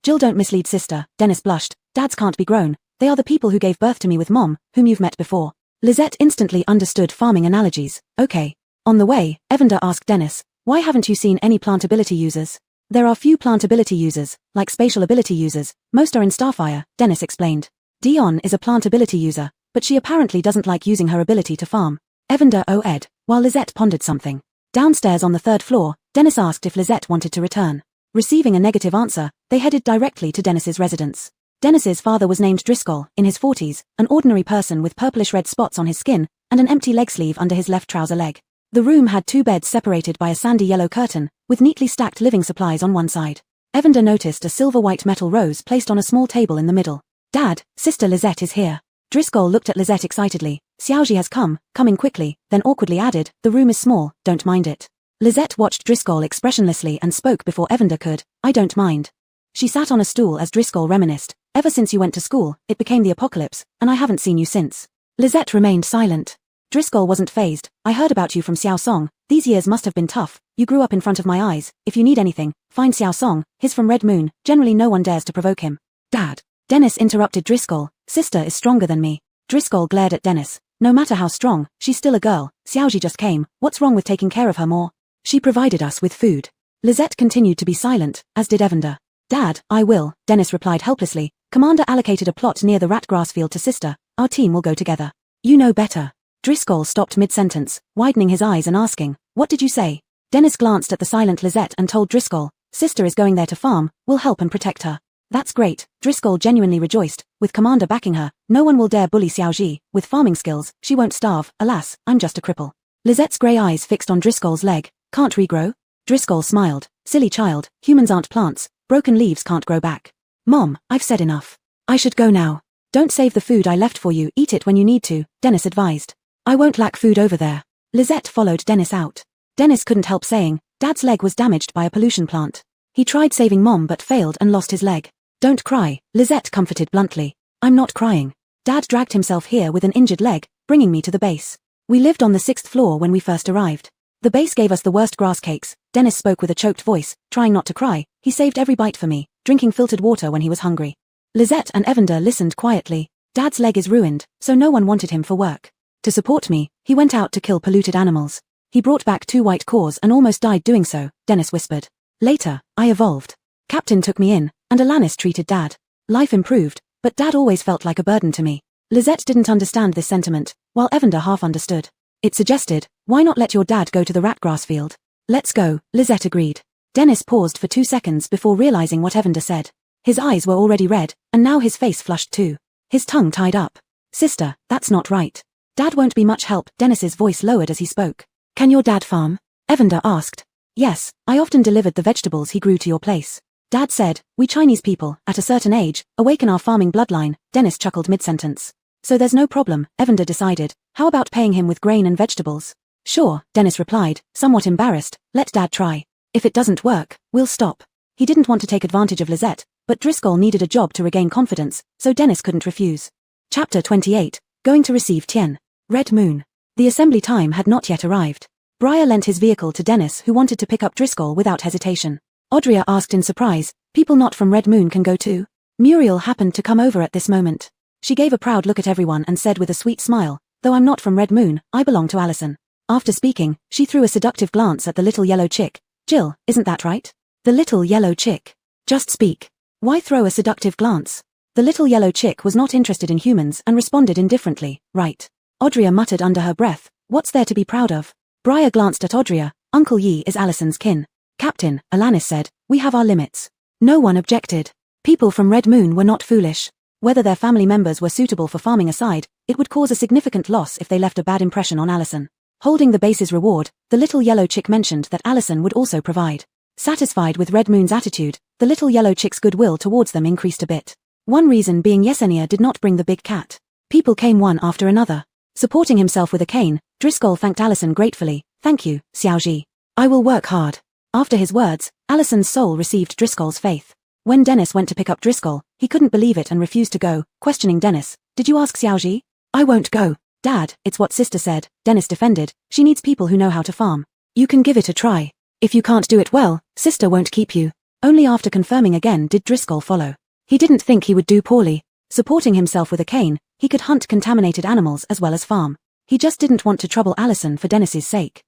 Jill don't mislead sister, Dennis blushed. Dads can't be grown, they are the people who gave birth to me with mom, whom you've met before. Lizette instantly understood farming analogies. Okay. On the way, Evander asked Dennis, why haven't you seen any plant ability users? There are few plant ability users, like spatial ability users, most are in Starfire, Dennis explained. Dion is a plant ability user, but she apparently doesn't like using her ability to farm. Evander Ed, while Lizette pondered something. Downstairs on the 3rd floor, Dennis asked if Lizette wanted to return. Receiving a negative answer, they headed directly to Dennis's residence. Dennis's father was named Driscoll, in his 40s, an ordinary person with purplish-red spots on his skin, and an empty leg sleeve under his left trouser leg. The room had 2 beds separated by a sandy yellow curtain, with neatly stacked living supplies on one side. Evander noticed a silver-white metal rose placed on a small table in the middle. Dad, Sister Lizette is here. Driscoll looked at Lizette excitedly. Xiaoji has come, coming quickly, then awkwardly added, the room is small, don't mind it. Lizette watched Driscoll expressionlessly and spoke before Evander could. I don't mind. She sat on a stool as Driscoll reminisced. Ever since you went to school, it became the apocalypse, and I haven't seen you since. Lizette remained silent. Driscoll wasn't fazed. I heard about you from Xiao Song. These years must have been tough. You grew up in front of my eyes. If you need anything, find Xiao Song. He's from Red Moon. Generally no one dares to provoke him. Dad. Dennis interrupted Driscoll. Sister is stronger than me. Driscoll glared at Dennis. No matter how strong, she's still a girl. Xiaoji just came. What's wrong with taking care of her more? She provided us with food. Lizette continued to be silent, as did Evander. Dad, I will, Dennis replied helplessly. Commander allocated a plot near the rat grass field to Sister. Our team will go together. You know better. Driscoll stopped mid-sentence, widening his eyes and asking, "What did you say?" Dennis glanced at the silent Lizette and told Driscoll, "Sister is going there to farm, we'll help and protect her." "That's great," Driscoll genuinely rejoiced, with Commander backing her. "No one will dare bully Xiaoji. With farming skills, she won't starve. Alas, I'm just a cripple." Lizette's grey eyes fixed on Driscoll's leg. "Can't regrow?" Driscoll smiled. "Silly child, humans aren't plants. Broken leaves can't grow back." "Mom, I've said enough. I should go now." "Don't save the food I left for you, eat it when you need to," Dennis advised. "I won't lack food over there." Lizette followed Dennis out. Dennis couldn't help saying, Dad's leg was damaged by a pollution plant. He tried saving Mom but failed and lost his leg. "Don't cry," Lizette comforted bluntly. "I'm not crying. Dad dragged himself here with an injured leg, bringing me to the base. We lived on the 6th floor when we first arrived. The base gave us the worst grass cakes." Dennis spoke with a choked voice, trying not to cry. "He saved every bite for me, drinking filtered water when he was hungry." Lizette and Evander listened quietly. "Dad's leg is ruined, so no one wanted him for work. To support me, he went out to kill polluted animals. He brought back 2 white cores and almost died doing so," Dennis whispered. "Later, I evolved. Captain took me in, and Alanis treated Dad. Life improved, but Dad always felt like a burden to me." Lizette didn't understand this sentiment, while Evander half understood. It suggested, "Why not let your dad go to the ratgrass field?" "Let's go," Lizette agreed. Dennis paused for 2 seconds before realizing what Evander said. His eyes were already red, and now his face flushed too. His tongue tied up. "Sister, that's not right. Dad won't be much help." Dennis's voice lowered as he spoke. "Can your dad farm?" Evander asked. "Yes, I often delivered the vegetables he grew to your place." Dad said, "We Chinese people, at a certain age, awaken our farming bloodline." Dennis chuckled mid-sentence. "So there's no problem," Evander decided. "How about paying him with grain and vegetables?" "Sure," Dennis replied, somewhat embarrassed. "Let Dad try. If it doesn't work, we'll stop." He didn't want to take advantage of Lizette, but Driscoll needed a job to regain confidence, so Dennis couldn't refuse. Chapter 28, Going to receive Tien. Red Moon. The assembly time had not yet arrived. Briar lent his vehicle to Dennis, who wanted to pick up Driscoll without hesitation. Audrey asked in surprise, "People not from Red Moon can go too?" Muriel happened to come over at this moment. She gave a proud look at everyone and said with a sweet smile, "Though I'm not from Red Moon, I belong to Allison." After speaking, she threw a seductive glance at the little yellow chick. "Jill, isn't that right?" The little yellow chick. Just speak. Why throw a seductive glance? The little yellow chick was not interested in humans and responded indifferently, "Right." Audrey muttered under her breath, "What's there to be proud of?" Briar glanced at Audrey. "Uncle Yi is Allison's kin." "Captain," Alanis said, "we have our limits." No one objected. People from Red Moon were not foolish. Whether their family members were suitable for farming aside, it would cause a significant loss if they left a bad impression on Allison. Holding the base's reward, the little yellow chick mentioned that Allison would also provide. Satisfied with Red Moon's attitude, the little yellow chick's goodwill towards them increased a bit. One reason being Yesenia did not bring the big cat. People came one after another. Supporting himself with a cane, Driscoll thanked Allison gratefully. "Thank you, Xiaoji. I will work hard." After his words, Allison's soul received Driscoll's faith. When Dennis went to pick up Driscoll, he couldn't believe it and refused to go, questioning Dennis. "Did you ask Xiaoji?" "I won't go." "Dad, it's what Sister said," Dennis defended. "She needs people who know how to farm. You can give it a try. If you can't do it well, Sister won't keep you." Only after confirming again did Driscoll follow. He didn't think he would do poorly. Supporting himself with a cane, he could hunt contaminated animals as well as farm. He just didn't want to trouble Allison for Dennis's sake.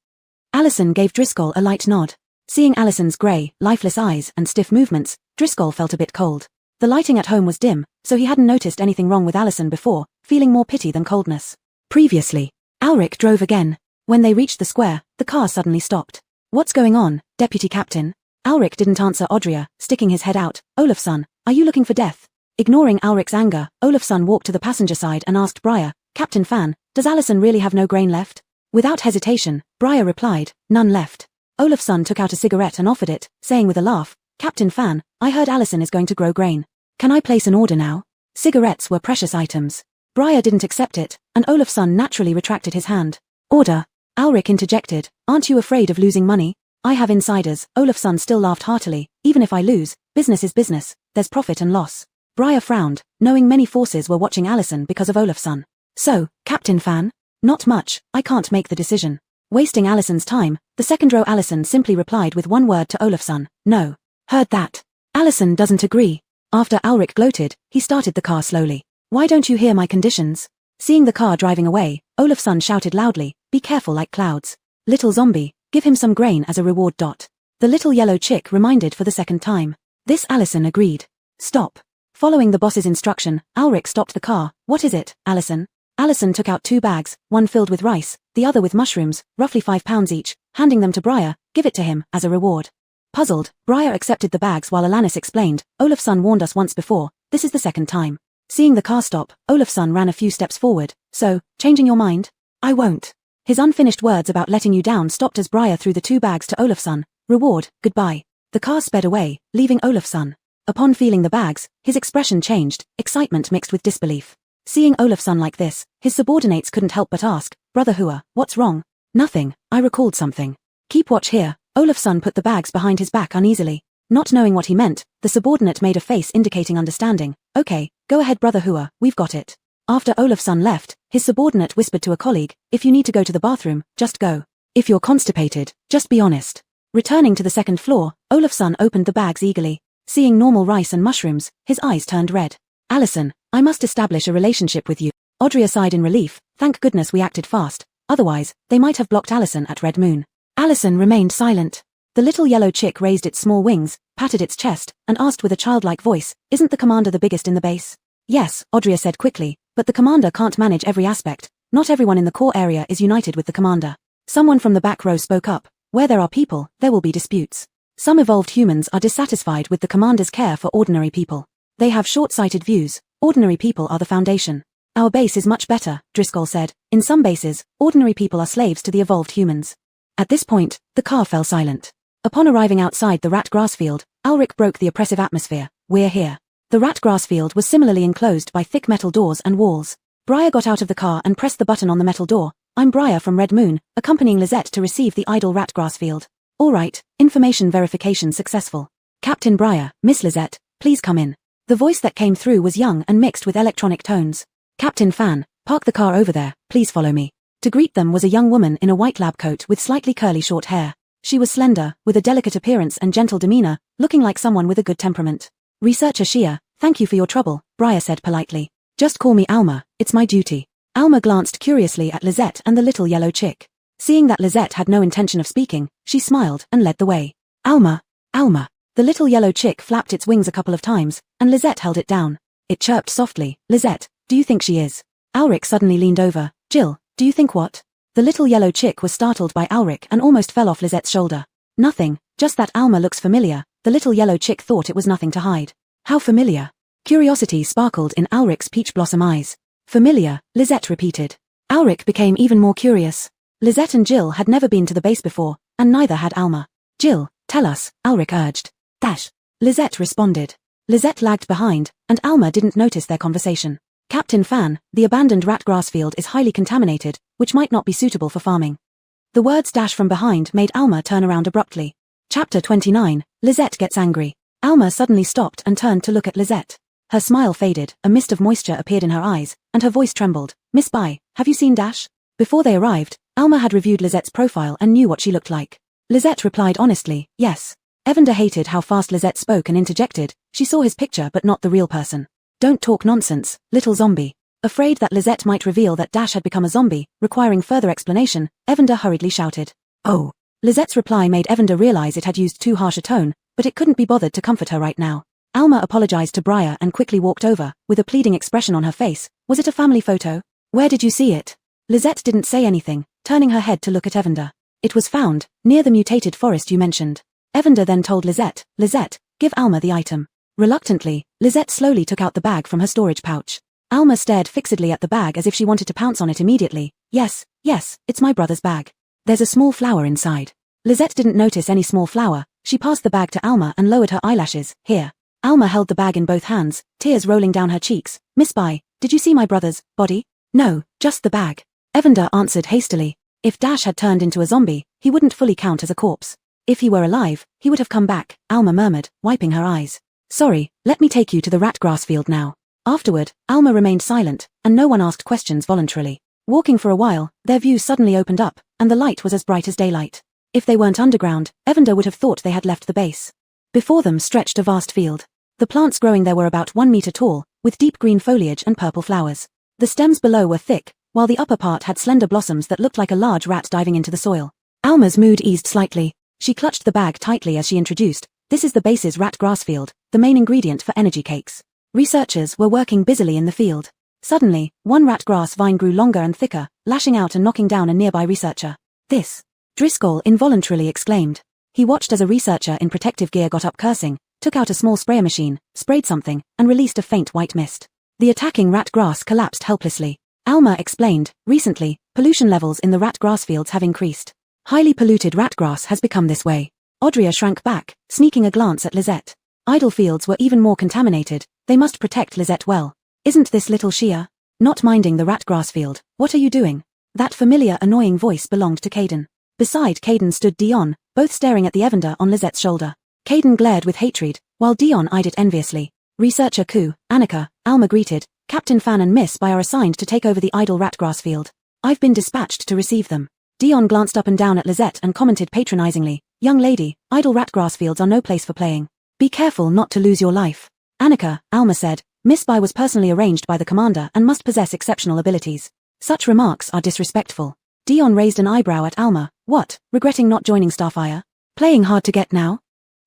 Allison gave Driscoll a light nod. Seeing Allison's grey, lifeless eyes and stiff movements, Driscoll felt a bit cold. The lighting at home was dim, so he hadn't noticed anything wrong with Allison before, feeling more pity than coldness. Previously, Alric drove again. When they reached the square, the car suddenly stopped. "What's going on, Deputy Captain?" Alric didn't answer Audrey, sticking his head out. "Olafson, are you looking for death?" Ignoring Alric's anger, Olafson walked to the passenger side and asked Briar, "Captain Fan, does Allison really have no grain left?" Without hesitation, Briar replied, "None left." Olafson took out a cigarette and offered it, saying with a laugh, "Captain Fan, I heard Allison is going to grow grain. Can I place an order now?" Cigarettes were precious items. Briar didn't accept it, and Olafson naturally retracted his hand. "Order." Alric interjected, "Aren't you afraid of losing money?" "I have insiders." Olafson still laughed heartily. "Even if I lose, business is business. There's profit and loss." Briar frowned, knowing many forces were watching Allison because of Olafson. "So, Captain Fan?" "Not much, I can't make the decision." Wasting Allison's time, the second-row Allison simply replied with one word to Olafson, "No." "Heard that." Allison doesn't agree. After Alric gloated, he started the car slowly. "Why don't you hear my conditions?" Seeing the car driving away, Olafson shouted loudly, "Be careful like clouds. Little zombie, give him some grain as a reward. The little yellow chick reminded for the second time. This Allison agreed. "Stop." Following the boss's instruction, Alric stopped the car. "What is it, Allison?" Allison took out 2 bags, one filled with rice, the other with mushrooms, roughly 5 pounds each, handing them to Briar. Give it to him, as a reward. Puzzled, Briar accepted the bags while Alanis explained, Olafsson warned us once before, this is the second time. Seeing the car stop, Olafsson ran a few steps forward. So, changing your mind? I won't. His unfinished words about letting you down stopped as Briar threw the 2 bags to Olafsson. Reward, goodbye. The car sped away, leaving Olafsson. Upon feeling the bags, his expression changed, excitement mixed with disbelief. Seeing Olafsson like this, his subordinates couldn't help but ask, Brother Hua, what's wrong? Nothing, I recalled something. Keep watch here. Olafsson put the bags behind his back uneasily. Not knowing what he meant, the subordinate made a face indicating understanding. Okay, go ahead Brother Hua, we've got it. After Olafsson left, his subordinate whispered to a colleague, if you need to go to the bathroom, just go. If you're constipated, just be honest. Returning to the second floor, Olafsson opened the bags eagerly. Seeing normal rice and mushrooms, his eyes turned red. Allison, I must establish a relationship with you. Audrey sighed in relief, thank goodness we acted fast, otherwise, they might have blocked Allison at Red Moon. Allison remained silent. The little yellow chick raised its small wings, patted its chest, and asked with a childlike voice, isn't the commander the biggest in the base? Yes, Audrey said quickly, but the commander can't manage every aspect. Not everyone in the core area is united with the commander. Someone from the back row spoke up, where there are people, there will be disputes. Some evolved humans are dissatisfied with the commander's care for ordinary people. They have short-sighted views, ordinary people are the foundation. Our base is much better, Driscoll said. In some bases, ordinary people are slaves to the evolved humans. At this point, the car fell silent. Upon arriving outside the rat grass field, Ulrich broke the oppressive atmosphere. We're here. The rat grass field was similarly enclosed by thick metal doors and walls. Briar got out of the car and pressed the button on the metal door. I'm Briar from Red Moon, accompanying Lizette to receive the idle rat grass field. All right, information verification successful. Captain Briar, Miss Lizette, please come in. The voice that came through was young and mixed with electronic tones. Captain Fan, park the car over there, please follow me. To greet them was a young woman in a white lab coat with slightly curly short hair. She was slender, with a delicate appearance and gentle demeanor, looking like someone with a good temperament. Researcher Shia, thank you for your trouble, Briar said politely. Just call me Alma, it's my duty. Alma glanced curiously at Lizette and the little yellow chick. Seeing that Lizette had no intention of speaking, she smiled and led the way. Alma, Alma. The little yellow chick flapped its wings a couple of times, and Lizette held it down. It chirped softly, Lizette, do you think she is? Ulrich suddenly leaned over. Jill, do you think what? The little yellow chick was startled by Ulrich and almost fell off Lizette's shoulder. Nothing, just that Alma looks familiar. The little yellow chick thought it was nothing to hide. How familiar? Curiosity sparkled in Ulrich's peach blossom eyes. Familiar, Lizette repeated. Ulrich became even more curious. Lizette and Jill had never been to the base before, and neither had Alma. Jill, tell us, Ulrich urged. Dash. Lizette responded. Lizette lagged behind, and Alma didn't notice their conversation. Captain Fan, the abandoned rat grass field is highly contaminated, which might not be suitable for farming. The words dash from behind made Alma turn around abruptly. Chapter 29, Lizette gets angry. Alma suddenly stopped and turned to look at Lizette. Her smile faded, a mist of moisture appeared in her eyes, and her voice trembled. Miss Bai, have you seen Dash? Before they arrived, Alma had reviewed Lizette's profile and knew what she looked like. Lizette replied honestly, yes. Evander hated how fast Lizette spoke and interjected. She saw his picture but not the real person. Don't talk nonsense, little zombie. Afraid that Lizette might reveal that Dash had become a zombie, requiring further explanation, Evander hurriedly shouted. Oh. Lizette's reply made Evander realize it had used too harsh a tone, but it couldn't be bothered to comfort her right now. Alma apologized to Briar and quickly walked over, with a pleading expression on her face. Was it a family photo? Where did you see it? Lizette didn't say anything, turning her head to look at Evander. It was found, near the mutated forest you mentioned. Evander then told Lizette, Lizette, give Alma the item. Reluctantly, Lizette slowly took out the bag from her storage pouch. Alma stared fixedly at the bag as if she wanted to pounce on it immediately. Yes, it's my brother's bag. There's a small flower inside. Lizette didn't notice any small flower. She passed the bag to Alma and lowered her eyelashes. Here. Alma held the bag in both hands, tears rolling down her cheeks. Miss Bai, did you see my brother's body? No, just the bag. Evander answered hastily. If Dash had turned into a zombie, he wouldn't fully count as a corpse. If he were alive, he would have come back, Alma murmured, wiping her eyes. Sorry, let me take you to the rat grass field now. Afterward, Alma remained silent, and no one asked questions voluntarily. Walking for a while, their view suddenly opened up, and the light was as bright as daylight. If they weren't underground, Evander would have thought they had left the base. Before them stretched a vast field. The plants growing there were about 1 meter tall, with deep green foliage and purple flowers. The stems below were thick, while the upper part had slender blossoms that looked like a large rat diving into the soil. Alma's mood eased slightly. She clutched the bag tightly as she introduced, this is the base's rat grass field, the main ingredient for energy cakes. Researchers were working busily in the field. Suddenly, one rat grass vine grew longer and thicker, lashing out and knocking down a nearby researcher. This! Driscoll involuntarily exclaimed. He watched as a researcher in protective gear got up cursing, took out a small sprayer machine, sprayed something, and released a faint white mist. The attacking rat grass collapsed helplessly. Alma explained, recently, pollution levels in the rat grass fields have increased. Highly polluted rat grass has become this way. Audria shrank back, sneaking a glance at Lisette. Idle fields were even more contaminated, they must protect Lisette well. Isn't this little Shia? Not minding the rat grass field, what are you doing? That familiar annoying voice belonged to Caden. Beside Caden stood Dion, both staring at the Evander on Lisette's shoulder. Caden glared with hatred, while Dion eyed it enviously. Researcher Ku, Annika, Alma greeted, Captain Fan and Miss Bai are assigned to take over the idle rat grass field. I've been dispatched to receive them. Dion glanced up and down at Lisette and commented patronizingly, young lady, idle rat grass fields are no place for playing. Be careful not to lose your life. Annika, Alma said, Miss Bai was personally arranged by the commander and must possess exceptional abilities. Such remarks are disrespectful. Dion raised an eyebrow at Alma. What, regretting not joining Starfire? Playing hard to get now?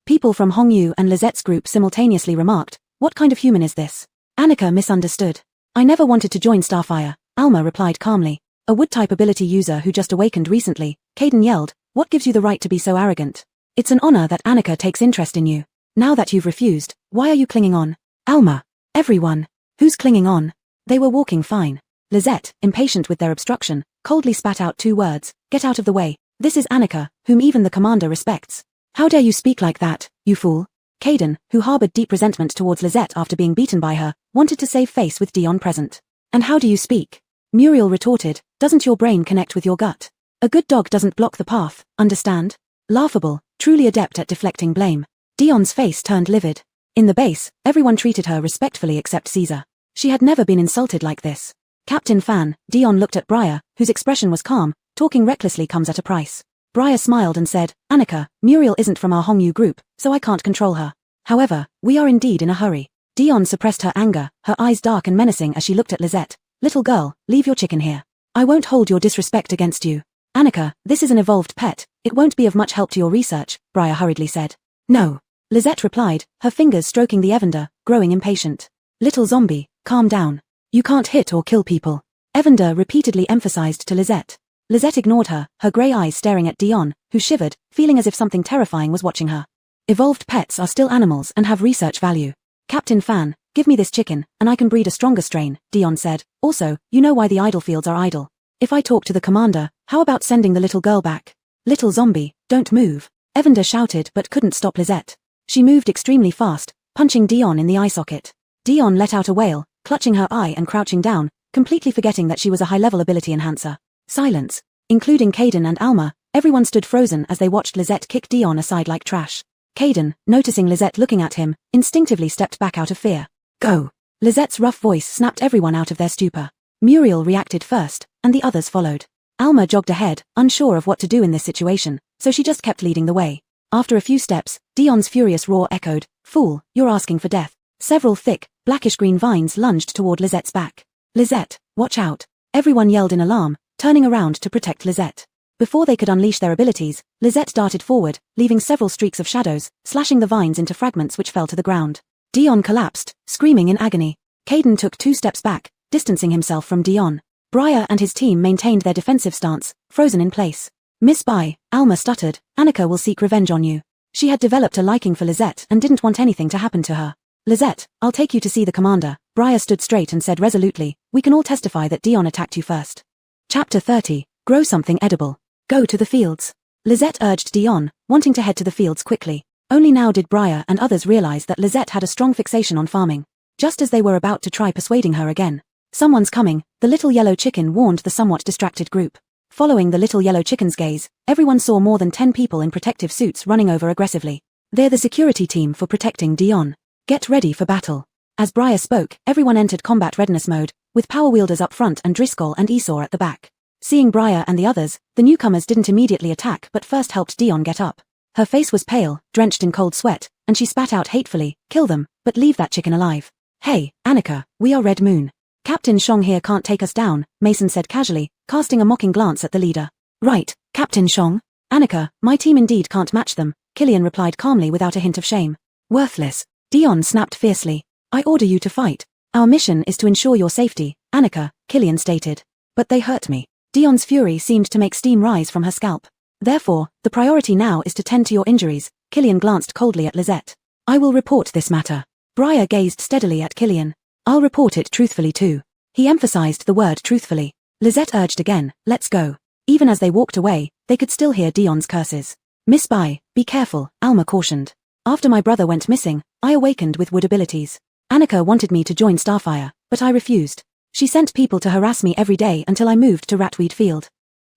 People from Hongyu and Lisette's group simultaneously remarked, what kind of human is this? Annika misunderstood. I never wanted to join Starfire, Alma replied calmly. A wood-type ability user who just awakened recently, Caden yelled, what gives you the right to be so arrogant? It's an honor that Annika takes interest in you. Now that you've refused, why are you clinging on? Alma. Everyone. Who's clinging on? They were walking fine. Lisette, impatient with their obstruction, coldly spat out 2 words, get out of the way. This is Annika, whom even the commander respects. How dare you speak like that, you fool? Caden, who harbored deep resentment towards Lisette after being beaten by her, wanted to save face with Dion present. And how do you speak? Muriel retorted, doesn't your brain connect with your gut? A good dog doesn't block the path, understand? Laughable, truly adept at deflecting blame. Dion's face turned livid. In the base, everyone treated her respectfully except Caesar. She had never been insulted like this. Captain Fan, Dion looked at Briar, whose expression was calm, talking recklessly comes at a price. Briar smiled and said, Annika, Muriel isn't from our Hongyu group, so I can't control her. However, we are indeed in a hurry. Dion suppressed her anger, her eyes dark and menacing as she looked at Lisette. Little girl, leave your chicken here. I won't hold your disrespect against you. Annika, this is an evolved pet, it won't be of much help to your research, Briar hurriedly said. No. Lisette replied, her fingers stroking the Evander, growing impatient. Little zombie, calm down. You can't hit or kill people. Evander repeatedly emphasized to Lisette. Lisette ignored her, her grey eyes staring at Dion, who shivered, feeling as if something terrifying was watching her. Evolved pets are still animals and have research value. Captain Fan, give me this chicken, and I can breed a stronger strain, Dion said. Also, you know why the idle fields are idle. If I talk to the commander, how about sending the little girl back? Little zombie, don't move. Evander shouted but couldn't stop Lisette. She moved extremely fast, punching Dion in the eye socket. Dion let out a wail, clutching her eye and crouching down, completely forgetting that she was a high-level ability enhancer. Silence. Including Caden and Alma, everyone stood frozen as they watched Lisette kick Dion aside like trash. Caden, noticing Lisette looking at him, instinctively stepped back out of fear. Go! Lisette's rough voice snapped everyone out of their stupor. Muriel reacted first, and the others followed. Alma jogged ahead, unsure of what to do in this situation, so she just kept leading the way. After a few steps, Dion's furious roar echoed, Fool, you're asking for death. Several thick, blackish-green vines lunged toward Lisette's back. Lisette, watch out. Everyone yelled in alarm, turning around to protect Lisette. Before they could unleash their abilities, Lisette darted forward, leaving several streaks of shadows, slashing the vines into fragments which fell to the ground. Dion collapsed, screaming in agony. Caden took 2 steps back, distancing himself from Dion. Briar and his team maintained their defensive stance, frozen in place. Miss Bai, Alma stuttered, Annika will seek revenge on you. She had developed a liking for Lisette and didn't want anything to happen to her. Lisette, I'll take you to see the commander. Briar stood straight and said resolutely, we can all testify that Dion attacked you first. Chapter 30, Grow something edible. Go to the fields. Lisette urged Dion, wanting to head to the fields quickly. Only now did Briar and others realize that Lisette had a strong fixation on farming. Just as they were about to try persuading her again. Someone's coming, the little yellow chicken warned the somewhat distracted group. Following the little yellow chicken's gaze, everyone saw more than 10 people in protective suits running over aggressively. They're the security team for protecting Dion. Get ready for battle. As Briar spoke, everyone entered combat readiness mode, with power wielders up front and Driscoll and Esau at the back. Seeing Briar and the others, the newcomers didn't immediately attack but first helped Dion get up. Her face was pale, drenched in cold sweat, and she spat out hatefully, kill them, but leave that chicken alive. Hey, Annika, we are Red Moon. Captain Shong here can't take us down, Mason said casually, casting a mocking glance at the leader. Right, Captain Shong. Annika, my team indeed can't match them, Killian replied calmly without a hint of shame. Worthless. Dion snapped fiercely. I order you to fight. Our mission is to ensure your safety, Annika, Killian stated. But they hurt me. Dion's fury seemed to make steam rise from her scalp. Therefore, the priority now is to tend to your injuries. Killian glanced coldly at Lisette. I will report this matter. Briar gazed steadily at Killian. I'll report it truthfully too. He emphasized the word truthfully. Lisette urged again, let's go. Even as they walked away, they could still hear Dion's curses. Miss Bai, be careful, Alma cautioned. After my brother went missing, I awakened with wood abilities. Annika wanted me to join Starfire, but I refused. She sent people to harass me every day until I moved to Ratweed Field.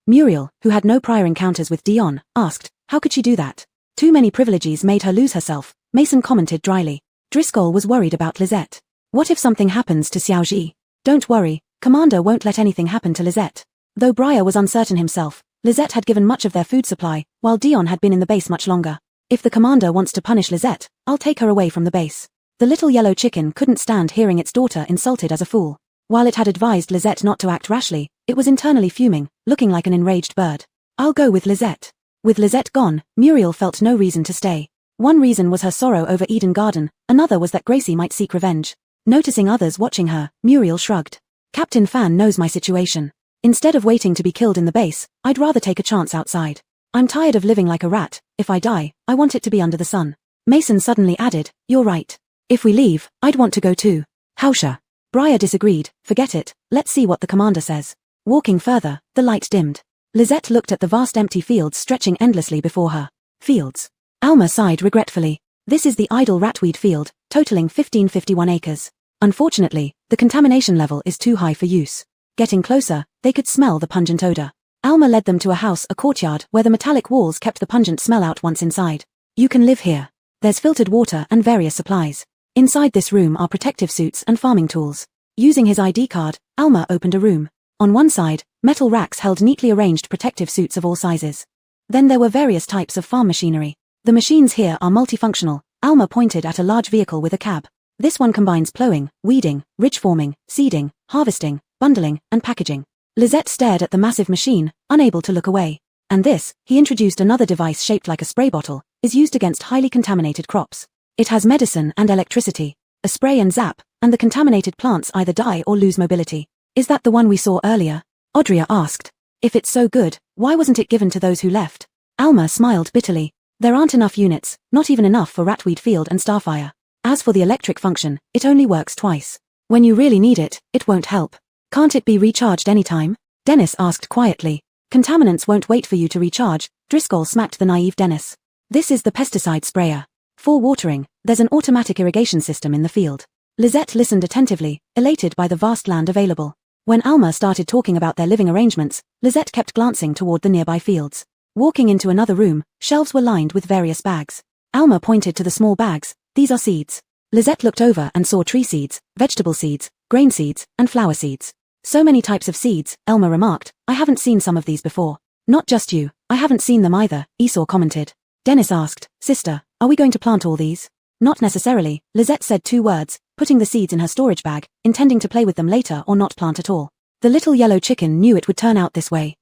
Muriel, who had no prior encounters with Dion, asked, how could she do that? Too many privileges made her lose herself, Mason commented dryly. Driscoll was worried about Lisette. What if something happens to Xiaoji? Don't worry, Commander won't let anything happen to Lisette. Though Briar was uncertain himself, Lisette had given much of their food supply, while Dion had been in the base much longer. If the Commander wants to punish Lisette, I'll take her away from the base. The little yellow chicken couldn't stand hearing its daughter insulted as a fool. While it had advised Lisette not to act rashly, it was internally fuming, looking like an enraged bird. I'll go with Lisette. With Lisette gone, Muriel felt no reason to stay. One reason was her sorrow over Eden Garden, another was that Gracie might seek revenge. Noticing others watching her, Muriel shrugged. Captain Fan knows my situation. Instead of waiting to be killed in the base, I'd rather take a chance outside. I'm tired of living like a rat. If I die, I want it to be under the sun. Mason suddenly added, you're right. If we leave, I'd want to go too. Hausha. Briar disagreed, forget it, let's see what the Commander says. Walking further, the light dimmed. Lisette looked at the vast empty fields stretching endlessly before her. Fields. Alma sighed regretfully. This is the idle Ratweed Field, totaling 1551 acres. Unfortunately, the contamination level is too high for use. Getting closer, they could smell the pungent odor. Alma led them to a courtyard where the metallic walls kept the pungent smell out once inside. You can live here. There's filtered water and various supplies. Inside this room are protective suits and farming tools. Using his ID card, Alma opened a room. On one side, metal racks held neatly arranged protective suits of all sizes. Then there were various types of farm machinery. The machines here are multifunctional. Alma pointed at a large vehicle with a cab. This one combines plowing, weeding, ridge forming, seeding, harvesting, bundling, and packaging. Lisette stared at the massive machine, unable to look away. And this, he introduced another device shaped like a spray bottle, is used against highly contaminated crops. It has medicine and electricity, a spray and zap, and the contaminated plants either die or lose mobility. Is that the one we saw earlier? Audria asked. If it's so good, why wasn't it given to those who left? Alma smiled bitterly. There aren't enough units, not even enough for Ratweed Field and Starfire. As for the electric function, it only works twice. When you really need it, it won't help. Can't it be recharged anytime? Dennis asked quietly. Contaminants won't wait for you to recharge. Driscoll smacked the naive Dennis. This is the pesticide sprayer. For watering, there's an automatic irrigation system in the field. Lisette listened attentively, elated by the vast land available. When Alma started talking about their living arrangements, Lisette kept glancing toward the nearby fields. Walking into another room, shelves were lined with various bags. Alma pointed to the small bags. These are seeds. Lisette looked over and saw tree seeds, vegetable seeds, grain seeds, and flower seeds. So many types of seeds, Elma remarked. I haven't seen some of these before. Not just you, I haven't seen them either, Esau commented. Dennis asked, Sister, are we going to plant all these? Not necessarily, Lisette said 2 words, putting the seeds in her storage bag, intending to play with them later or not plant at all. The little yellow chicken knew it would turn out this way.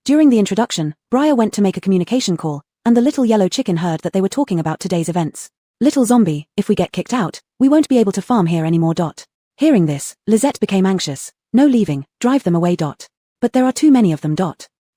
During the introduction, Briar went to make a communication call, and the little yellow chicken heard that they were talking about today's events. Little zombie, if we get kicked out, we won't be able to farm here anymore. Hearing this, Lisette became anxious. No leaving, drive them away. But there are too many of them.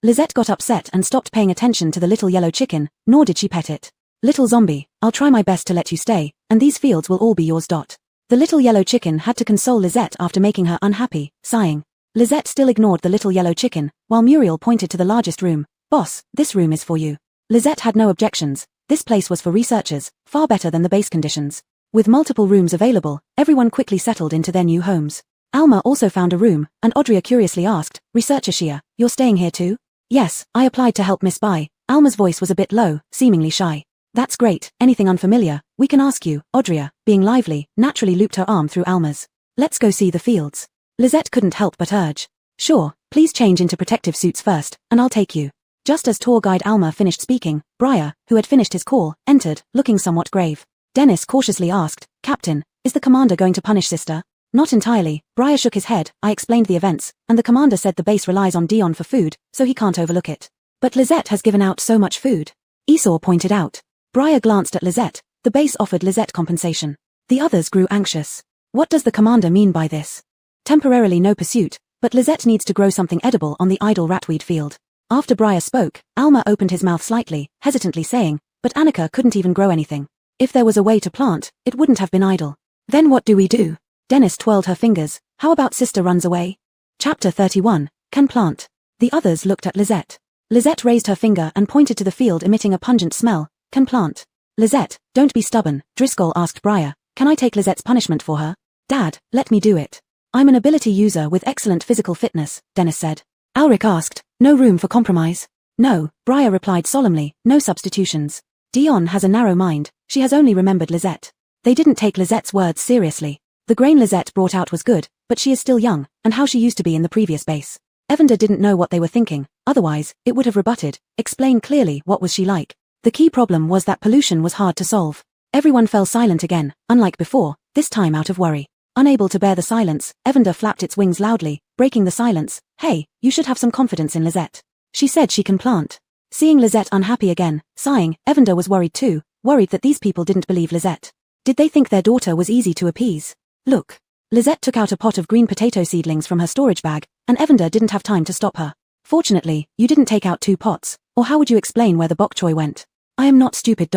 Lisette got upset and stopped paying attention to the little yellow chicken, nor did she pet it. Little zombie, I'll try my best to let you stay, and these fields will all be yours. The little yellow chicken had to console Lisette after making her unhappy, sighing. Lisette still ignored the little yellow chicken, while Muriel pointed to the largest room. Boss, this room is for you. Lisette had no objections. This place was for researchers, far better than the base conditions. With multiple rooms available, everyone quickly settled into their new homes. Alma also found a room, and Audria curiously asked, Researcher Shia, you're staying here too? Yes, I applied to help Miss Bai. Alma's voice was a bit low, seemingly shy. That's great, anything unfamiliar, we can ask you. Audria, being lively, naturally looped her arm through Alma's. Let's go see the fields. Lisette couldn't help but urge. Sure, please change into protective suits first, and I'll take you. Just as tour guide Alma finished speaking, Briar, who had finished his call, entered, looking somewhat grave. Dennis cautiously asked, Captain, is the commander going to punish Sister? Not entirely, Briar shook his head. I explained the events, and the commander said the base relies on Dion for food, so he can't overlook it. But Lisette has given out so much food. Esau pointed out. Briar glanced at Lisette. The base offered Lisette compensation. The others grew anxious. What does the commander mean by this? Temporarily no pursuit, but Lizette needs to grow something edible on the idle ratweed field. After Briar spoke, Alma opened his mouth slightly, hesitantly saying, but Annika couldn't even grow anything. If there was a way to plant, it wouldn't have been idle. Then what do we do? Dennis twirled her fingers. How about sister runs away? Chapter 31, Can Plant. The others looked at Lizette. Lizette raised her finger and pointed to the field emitting a pungent smell. Can plant. Lizette, don't be stubborn, Driscoll asked Briar. Can I take Lizette's punishment for her? Dad, let me do it. I'm an ability user with excellent physical fitness, Dennis said. Alric asked, no room for compromise? No, Briar replied solemnly, no substitutions. Dion has a narrow mind, she has only remembered Lizette. They didn't take Lizette's words seriously. The grain Lizette brought out was good, but she is still young, and how she used to be in the previous base. Evander didn't know what they were thinking, otherwise, it would have rebutted, explain clearly what was she like. The key problem was that pollution was hard to solve. Everyone fell silent again, unlike before, this time out of worry. Unable to bear the silence, Evander flapped its wings loudly, breaking the silence. Hey, you should have some confidence in Lizette. She said she can plant. Seeing Lizette unhappy again, sighing, Evander was worried too, worried that these people didn't believe Lizette. Did they think their daughter was easy to appease? Look. Lizette took out a pot of green potato seedlings from her storage bag, and Evander didn't have time to stop her. Fortunately, you didn't take out 2 pots, or how would you explain where the bok choy went? I am not stupid.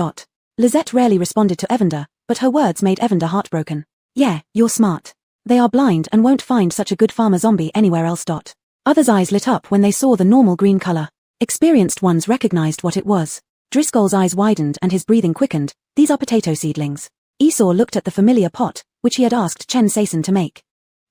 Lizette rarely responded to Evander, but her words made Evander heartbroken. Yeah, you're smart. They are blind and won't find such a good farmer zombie anywhere else. Others' eyes lit up when they saw the normal green color. Experienced ones recognized what it was. Driscoll's eyes widened and his breathing quickened. These are potato seedlings. Esau looked at the familiar pot, which he had asked Chen Saison to make.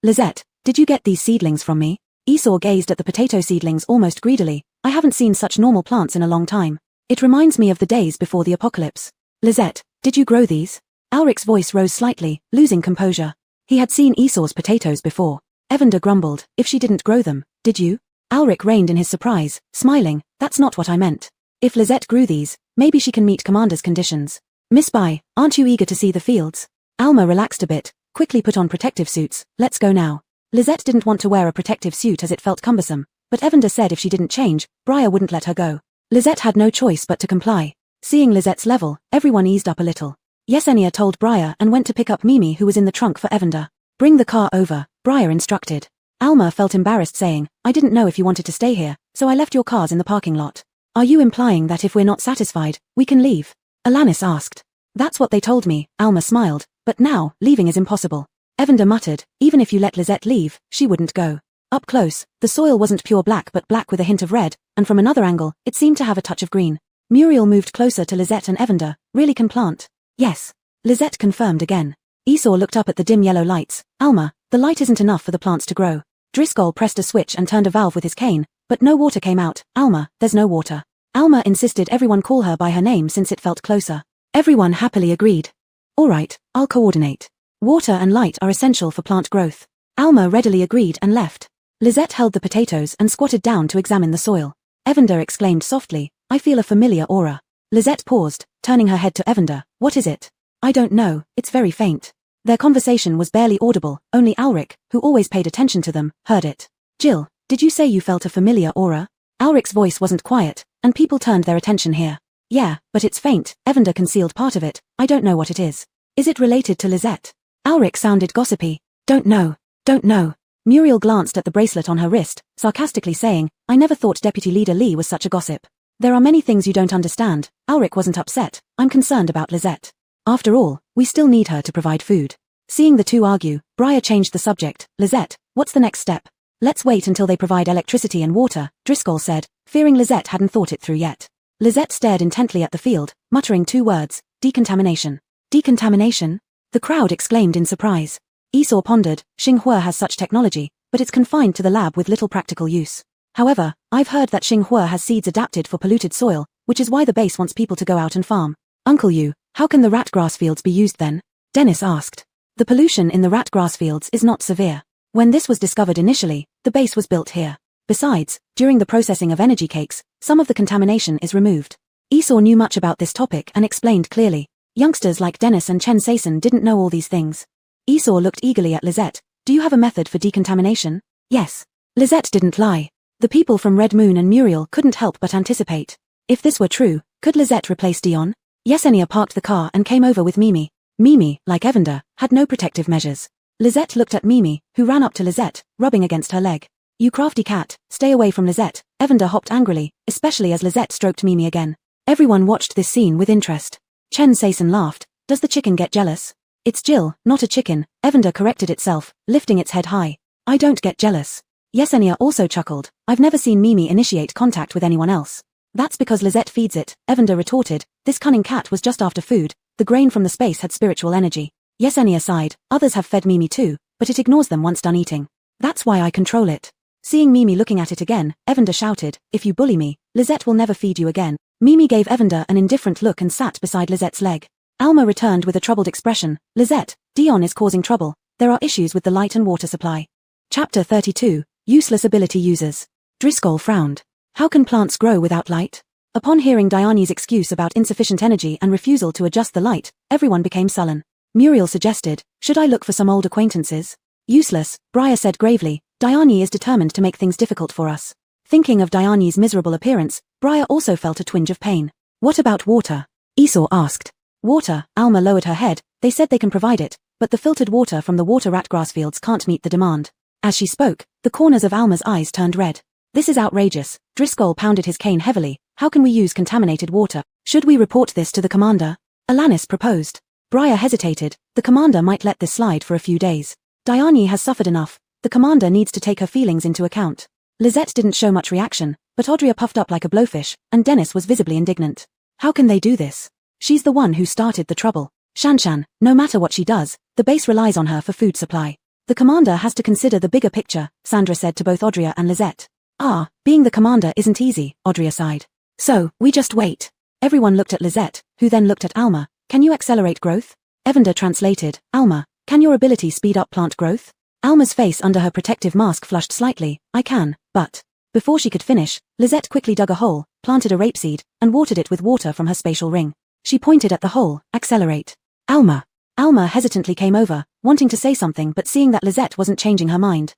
Lizette, did you get these seedlings from me? Esau gazed at the potato seedlings almost greedily. I haven't seen such normal plants in a long time. It reminds me of the days before the apocalypse. Lizette, did you grow these? Alric's voice rose slightly, losing composure. He had seen Esau's potatoes before. Evander grumbled, if she didn't grow them, did you? Alric reigned in his surprise, smiling, that's not what I meant. If Lizette grew these, maybe she can meet Commander's conditions. Miss Bai, aren't you eager to see the fields? Alma relaxed a bit, quickly put on protective suits. Let's go now. Lizette didn't want to wear a protective suit as it felt cumbersome, but Evander said if she didn't change, Briar wouldn't let her go. Lizette had no choice but to comply. Seeing Lizette's level, everyone eased up a little. Yesenia told Briar and went to pick up Mimi who was in the trunk for Evander. Bring the car over, Briar instructed. Alma felt embarrassed saying, I didn't know if you wanted to stay here, so I left your cars in the parking lot. Are you implying that if we're not satisfied, we can leave? Alanis asked. That's what they told me, Alma smiled, but now, leaving is impossible. Evander muttered, even if you let Lizette leave, she wouldn't go. Up close, the soil wasn't pure black but black with a hint of red, and from another angle, it seemed to have a touch of green. Muriel moved closer to Lizette and Evander. Really can plant? Yes. Lizette confirmed again. Esau looked up at the dim yellow lights. Alma, the light isn't enough for the plants to grow. Driscoll pressed a switch and turned a valve with his cane, but no water came out. Alma, there's no water. Alma insisted everyone call her by her name since it felt closer. Everyone happily agreed. All right, I'll coordinate. Water and light are essential for plant growth. Alma readily agreed and left. Lizette held the potatoes and squatted down to examine the soil. Evander exclaimed softly, I feel a familiar aura. Lizette paused, turning her head to Evander. What is it? I don't know, it's very faint. Their conversation was barely audible, only Alric, who always paid attention to them, heard it. Jill, did you say you felt a familiar aura? Alric's voice wasn't quiet, and people turned their attention here. Yeah, but it's faint. Evander concealed part of it. I don't know what it is. Is it related to Lizette? Alric sounded gossipy. Don't know. Muriel glanced at the bracelet on her wrist, sarcastically saying, I never thought Deputy Leader Lee was such a gossip. There are many things you don't understand. Alric wasn't upset. I'm concerned about Lizette. After all, we still need her to provide food. Seeing the two argue, Briar changed the subject. Lizette, what's the next step? Let's wait until they provide electricity and water, Driscoll said, fearing Lizette hadn't thought it through yet. Lizette stared intently at the field, muttering 2 words, decontamination. Decontamination? The crowd exclaimed in surprise. Esau pondered, Xinhua has such technology, but it's confined to the lab with little practical use. However, I've heard that Xinhua has seeds adapted for polluted soil, which is why the base wants people to go out and farm. Uncle Yu, how can the rat grass fields be used then? Dennis asked. The pollution in the rat grass fields is not severe. When this was discovered initially, the base was built here. Besides, during the processing of energy cakes, some of the contamination is removed. Esau knew much about this topic and explained clearly. Youngsters like Dennis and Chen Saison didn't know all these things. Esau looked eagerly at Lizette. Do you have a method for decontamination? Yes. Lizette didn't lie. The people from Red Moon and Muriel couldn't help but anticipate. If this were true, could Lizette replace Dion? Yesenia parked the car and came over with Mimi. Mimi, like Evander, had no protective measures. Lisette looked at Mimi, who ran up to Lisette, rubbing against her leg. You crafty cat, stay away from Lisette. Evander hopped angrily, especially as Lisette stroked Mimi again. Everyone watched this scene with interest. Chen Saison laughed. Does the chicken get jealous? It's Jill, not a chicken, Evander corrected itself, lifting its head high. I don't get jealous. Yesenia also chuckled. I've never seen Mimi initiate contact with anyone else. That's because Lisette feeds it, Evander retorted. This cunning cat was just after food. The grain from the space had spiritual energy. Yesenia sighed. Others have fed Mimi too, but it ignores them once done eating. That's why I control it. Seeing Mimi looking at it again, Evander shouted, if you bully me, Lisette will never feed you again. Mimi gave Evander an indifferent look and sat beside Lisette's leg. Alma returned with a troubled expression. Lisette, Dion is causing trouble. There are issues with the light and water supply. Chapter 32, Useless Ability Users. Driscoll frowned. How can plants grow without light? Upon hearing Diane's excuse about insufficient energy and refusal to adjust the light, everyone became sullen. Muriel suggested, should I look for some old acquaintances? Useless, Briar said gravely. Diane is determined to make things difficult for us. Thinking of Diane's miserable appearance, Briar also felt a twinge of pain. What about water? Esau asked. Water, Alma lowered her head. They said they can provide it, but the filtered water from the water rat grass fields can't meet the demand. As she spoke, the corners of Alma's eyes turned red. This is outrageous. Driscoll pounded his cane heavily. How can we use contaminated water? Should we report this to the commander? Alanis proposed. Briar hesitated. The commander might let this slide for a few days. Diane has suffered enough. The commander needs to take her feelings into account. Lisette didn't show much reaction, but Audria puffed up like a blowfish, and Dennis was visibly indignant. How can they do this? She's the one who started the trouble. Shanshan, no matter what she does, the base relies on her for food supply. The commander has to consider the bigger picture, Sandra said to both Audria and Lisette. Being the commander isn't easy, Audria sighed. So, we just wait. Everyone looked at Lisette, who then looked at Alma. Can you accelerate growth? Evander translated. Alma, can your ability speed up plant growth? Alma's face under her protective mask flushed slightly. I can, but... Before she could finish, Lisette quickly dug a hole, planted a rapeseed, and watered it with water from her spatial ring. She pointed at the hole. Accelerate. Alma. Alma hesitantly came over, wanting to say something but seeing that Lisette wasn't changing her mind.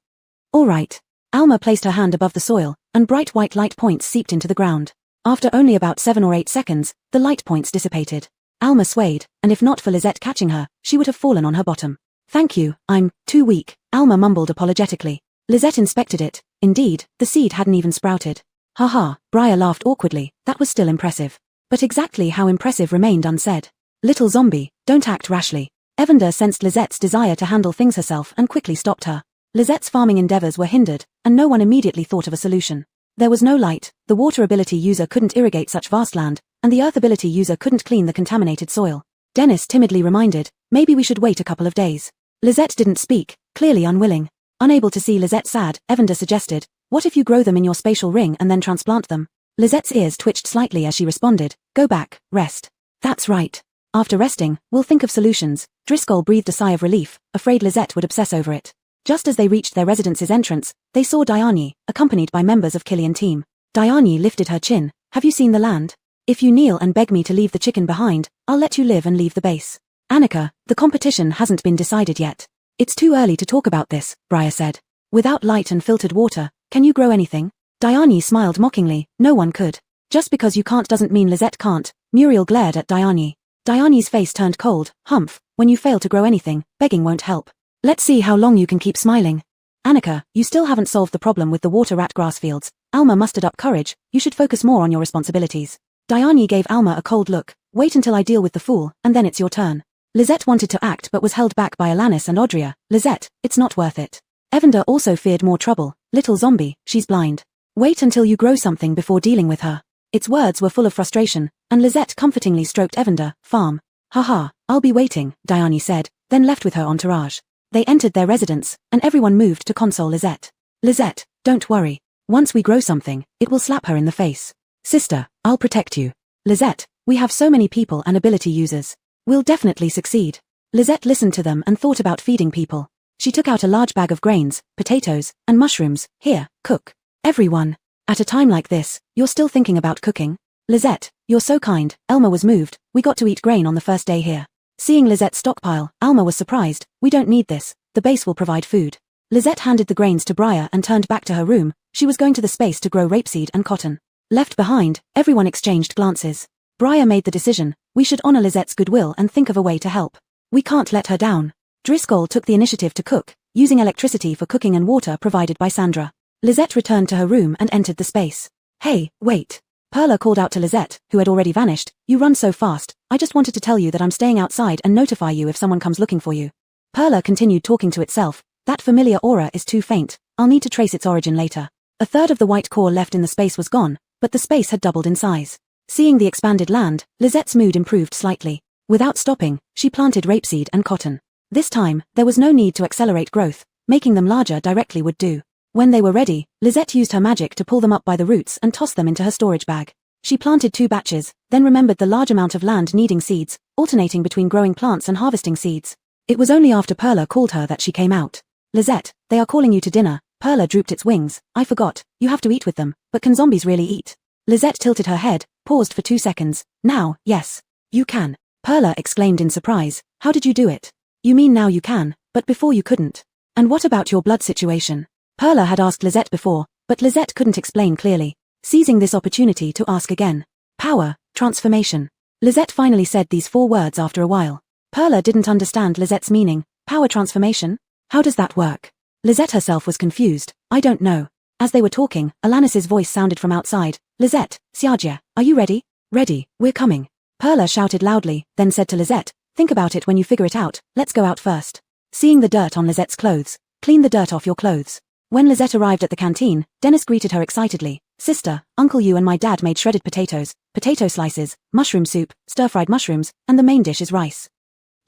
All right. Alma placed her hand above the soil, and bright white light points seeped into the ground. After only about 7 or 8 seconds, the light points dissipated. Alma swayed, and if not for Lisette catching her, she would have fallen on her bottom. Thank you, I'm too weak, Alma mumbled apologetically. Lisette inspected it. Indeed, the seed hadn't even sprouted. Haha, Briar laughed awkwardly. That was still impressive. But exactly how impressive remained unsaid. Little zombie, don't act rashly. Evander sensed Lisette's desire to handle things herself and quickly stopped her. Lisette's farming endeavors were hindered, and no one immediately thought of a solution. There was no light, the water ability user couldn't irrigate such vast land, and the earth ability user couldn't clean the contaminated soil. Dennis timidly reminded, maybe we should wait a couple of days. Lisette didn't speak, clearly unwilling. Unable to see Lisette sad, Evander suggested, what if you grow them in your spatial ring and then transplant them? Lisette's ears twitched slightly as she responded, go back, rest. That's right. After resting, we'll think of solutions. Driscoll breathed a sigh of relief, afraid Lisette would obsess over it. Just as they reached their residence's entrance, they saw Diane, accompanied by members of Killian's team. Diane lifted her chin. Have you seen the land? If you kneel and beg me to leave the chicken behind, I'll let you live and leave the base. Annika, the competition hasn't been decided yet. It's too early to talk about this, Briar said. Without light and filtered water, can you grow anything? Diane smiled mockingly. No one could. Just because you can't doesn't mean Lisette can't. Muriel glared at Diane. Diane's face turned cold. Humph, when you fail to grow anything, begging won't help. Let's see how long you can keep smiling. Annika, you still haven't solved the problem with the water rat grass fields. Alma mustered up courage. You should focus more on your responsibilities. Diane gave Alma a cold look. Wait until I deal with the fool, and then it's your turn. Lisette wanted to act but was held back by Alanis and Audria. Lisette, it's not worth it. Evander also feared more trouble. Little zombie, she's blind. Wait until you grow something before dealing with her. Its words were full of frustration, and Lisette comfortingly stroked Evander. Farm. Haha, I'll be waiting, Diane said, then left with her entourage. They entered their residence, and everyone moved to console Lisette. Lisette, don't worry. Once we grow something, it will slap her in the face. Sister, I'll protect you. Lisette, we have so many people and ability users. We'll definitely succeed. Lisette listened to them and thought about feeding people. She took out a large bag of grains, potatoes, and mushrooms. Here, cook. Everyone. At a time like this, you're still thinking about cooking? Lisette, you're so kind. Elma was moved. We got to eat grain on the first day here. Seeing Lisette's stockpile, Alma was surprised. We don't need this. The base will provide food. Lisette handed the grains to Briar and turned back to her room. She was going to the space to grow rapeseed and cotton. Left behind, everyone exchanged glances. Briar made the decision. We should honor Lisette's goodwill and think of a way to help. We can't let her down. Driscoll took the initiative to cook, using electricity for cooking and water provided by Sandra. Lisette returned to her room and entered the space. Hey, wait. Perla called out to Lisette, who had already vanished. You run so fast, I just wanted to tell you that I'm staying outside and notify you if someone comes looking for you. Perla continued talking to itself. That familiar aura is too faint, I'll need to trace its origin later. A third of the white core left in the space was gone, but the space had doubled in size. Seeing the expanded land, Lisette's mood improved slightly. Without stopping, she planted rapeseed and cotton. This time, there was no need to accelerate growth, making them larger directly would do. When they were ready, Lisette used her magic to pull them up by the roots and toss them into her storage bag. She planted 2 batches, then remembered the large amount of land needing seeds, alternating between growing plants and harvesting seeds. It was only after Perla called her that she came out. Lisette, they are calling you to dinner. Perla drooped its wings. I forgot, you have to eat with them, but can zombies really eat? Lisette tilted her head, paused for 2 seconds. Now, yes. You can. Perla exclaimed in surprise. How did you do it? You mean now you can, but before you couldn't. And what about your blood situation? Perla had asked Lisette before, but Lisette couldn't explain clearly. Seizing this opportunity to ask again. Power, transformation. Lisette finally said these 4 words after a while. Perla didn't understand Lisette's meaning. Power transformation? How does that work? Lisette herself was confused. I don't know. As they were talking, Alanis's voice sounded from outside. Lisette, Xiajia, are you ready? Ready, we're coming. Perla shouted loudly, then said to Lisette, think about it when you figure it out, let's go out first. Seeing the dirt on Lisette's clothes, clean the dirt off your clothes. When Lisette arrived at the canteen, Dennis greeted her excitedly. Sister, Uncle you and my dad made shredded potatoes, potato slices, mushroom soup, stir-fried mushrooms, and the main dish is rice.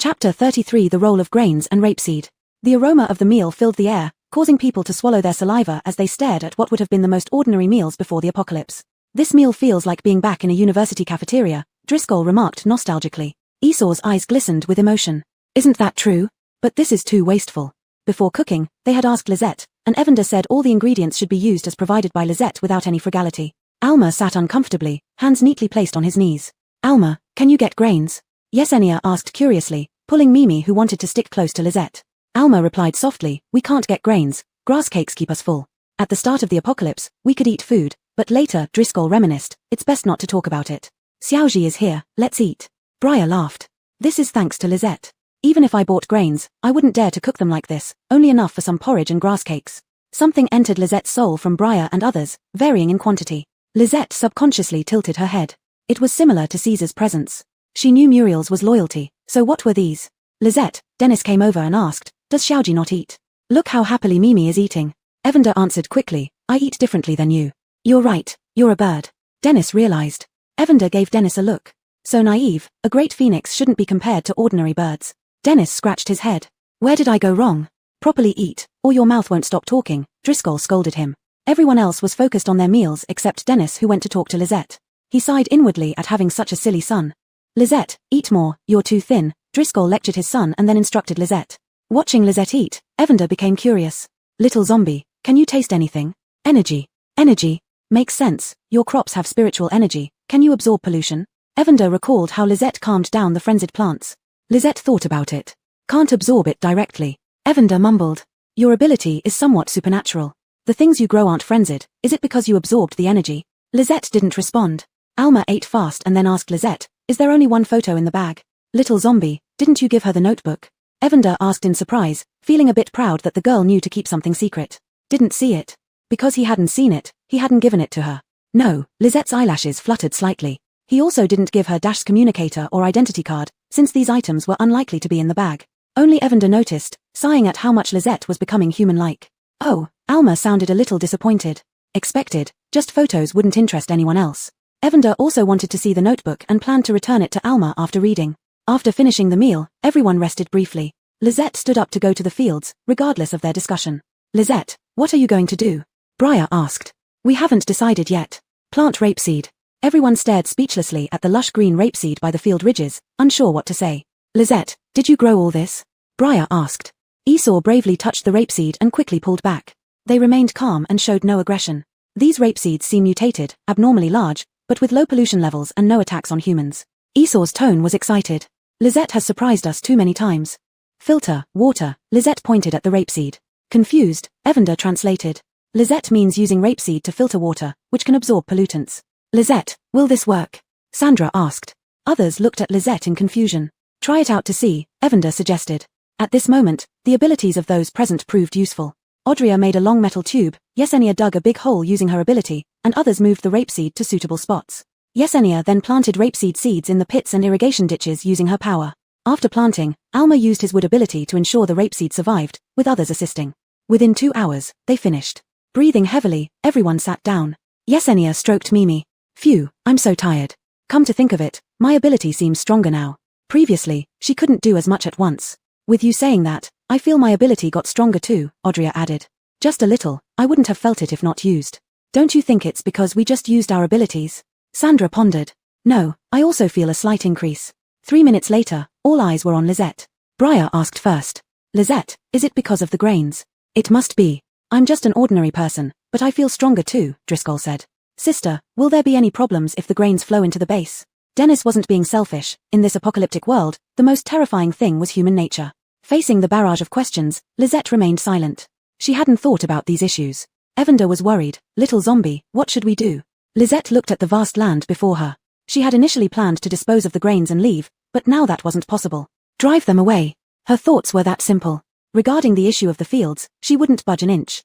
Chapter 33 The Role of Grains and Rapeseed. The aroma of the meal filled the air, causing people to swallow their saliva as they stared at what would have been the most ordinary meals before the apocalypse. This meal feels like being back in a university cafeteria, Driscoll remarked nostalgically. Esau's eyes glistened with emotion. Isn't that true? But this is too wasteful. Before cooking, they had asked Lisette, and Evander said all the ingredients should be used as provided by Lisette without any frugality. Alma sat uncomfortably, hands neatly placed on his knees. Alma, can you get grains? Yesenia asked curiously, pulling Mimi who wanted to stick close to Lisette. Alma replied softly, we can't get grains, grass cakes keep us full. At the start of the apocalypse, we could eat food, but later, Driscoll reminisced, it's best not to talk about it. Xiaoji is here, let's eat. Briar laughed. This is thanks to Lisette. Even if I bought grains, I wouldn't dare to cook them like this, only enough for some porridge and grass cakes. Something entered Lisette's soul from Briar and others, varying in quantity. Lisette subconsciously tilted her head. It was similar to Caesar's presence. She knew Muriel's was loyalty, so what were these? Lisette, Dennis came over and asked, does Xiaoji not eat? Look how happily Mimi is eating. Evander answered quickly, I eat differently than you. You're right, you're a bird. Dennis realized. Evander gave Dennis a look. So naive, a great phoenix shouldn't be compared to ordinary birds. Dennis scratched his head. Where did I go wrong? Properly eat, or your mouth won't stop talking, Driscoll scolded him. Everyone else was focused on their meals except Dennis who went to talk to Lisette. He sighed inwardly at having such a silly son. Lisette, eat more, you're too thin, Driscoll lectured his son and then instructed Lisette. Watching Lisette eat, Evander became curious. Little zombie, can you taste anything? Energy. Energy. Makes sense, your crops have spiritual energy, can you absorb pollution? Evander recalled how Lisette calmed down the frenzied plants. Lisette thought about it. Can't absorb it directly. Evander mumbled. Your ability is somewhat supernatural. The things you grow aren't frenzied, is it because you absorbed the energy? Lisette didn't respond. Alma ate fast and then asked Lisette, is there only one photo in the bag? Little zombie, didn't you give her the notebook? Evander asked in surprise, feeling a bit proud that the girl knew to keep something secret. Didn't see it. Because he hadn't seen it, he hadn't given it to her. No, Lisette's eyelashes fluttered slightly. He also didn't give her Dash's communicator or identity card, since these items were unlikely to be in the bag. Only Evander noticed, sighing at how much Lisette was becoming human-like. Oh, Alma sounded a little disappointed. Expected, just photos wouldn't interest anyone else. Evander also wanted to see the notebook and planned to return it to Alma after reading. After finishing the meal, everyone rested briefly. Lisette stood up to go to the fields, regardless of their discussion. Lisette, what are you going to do? Briar asked. We haven't decided yet. Plant rapeseed. Everyone stared speechlessly at the lush green rapeseed by the field ridges, unsure what to say. Lisette, did you grow all this? Briar asked. Esau bravely touched the rapeseed and quickly pulled back. They remained calm and showed no aggression. These rapeseeds seem mutated, abnormally large, but with low pollution levels and no attacks on humans. Esau's tone was excited. Lisette has surprised us too many times. Filter, water, Lisette pointed at the rapeseed. Confused, Evander translated. Lisette means using rapeseed to filter water, which can absorb pollutants. Lisette, will this work? Sandra asked. Others looked at Lisette in confusion. Try it out to see, Evander suggested. At this moment, the abilities of those present proved useful. Audrey made a long metal tube, Yesenia dug a big hole using her ability, and others moved the rapeseed to suitable spots. Yesenia then planted rapeseed seeds in the pits and irrigation ditches using her power. After planting, Alma used his wood ability to ensure the rapeseed survived, with others assisting. Within 2 hours, they finished. Breathing heavily, everyone sat down. Yesenia stroked Mimi. Phew, I'm so tired. Come to think of it, my ability seems stronger now. Previously, she couldn't do as much at once. With you saying that, I feel my ability got stronger too, Audrey added. Just a little, I wouldn't have felt it if not used. Don't you think it's because we just used our abilities? Sandra pondered. No, I also feel a slight increase. 3 minutes later, all eyes were on Lisette. Briar asked first. Lisette, is it because of the grains? It must be. I'm just an ordinary person, but I feel stronger too, Driscoll said. Sister, will there be any problems if the grains flow into the base? Dennis wasn't being selfish. In this apocalyptic world, the most terrifying thing was human nature. Facing the barrage of questions, Lisette remained silent. She hadn't thought about these issues. Evander was worried. Little zombie, what should we do? Lisette looked at the vast land before her. She had initially planned to dispose of the grains and leave, but now that wasn't possible. Drive them away. Her thoughts were that simple. Regarding the issue of the fields, she wouldn't budge an inch.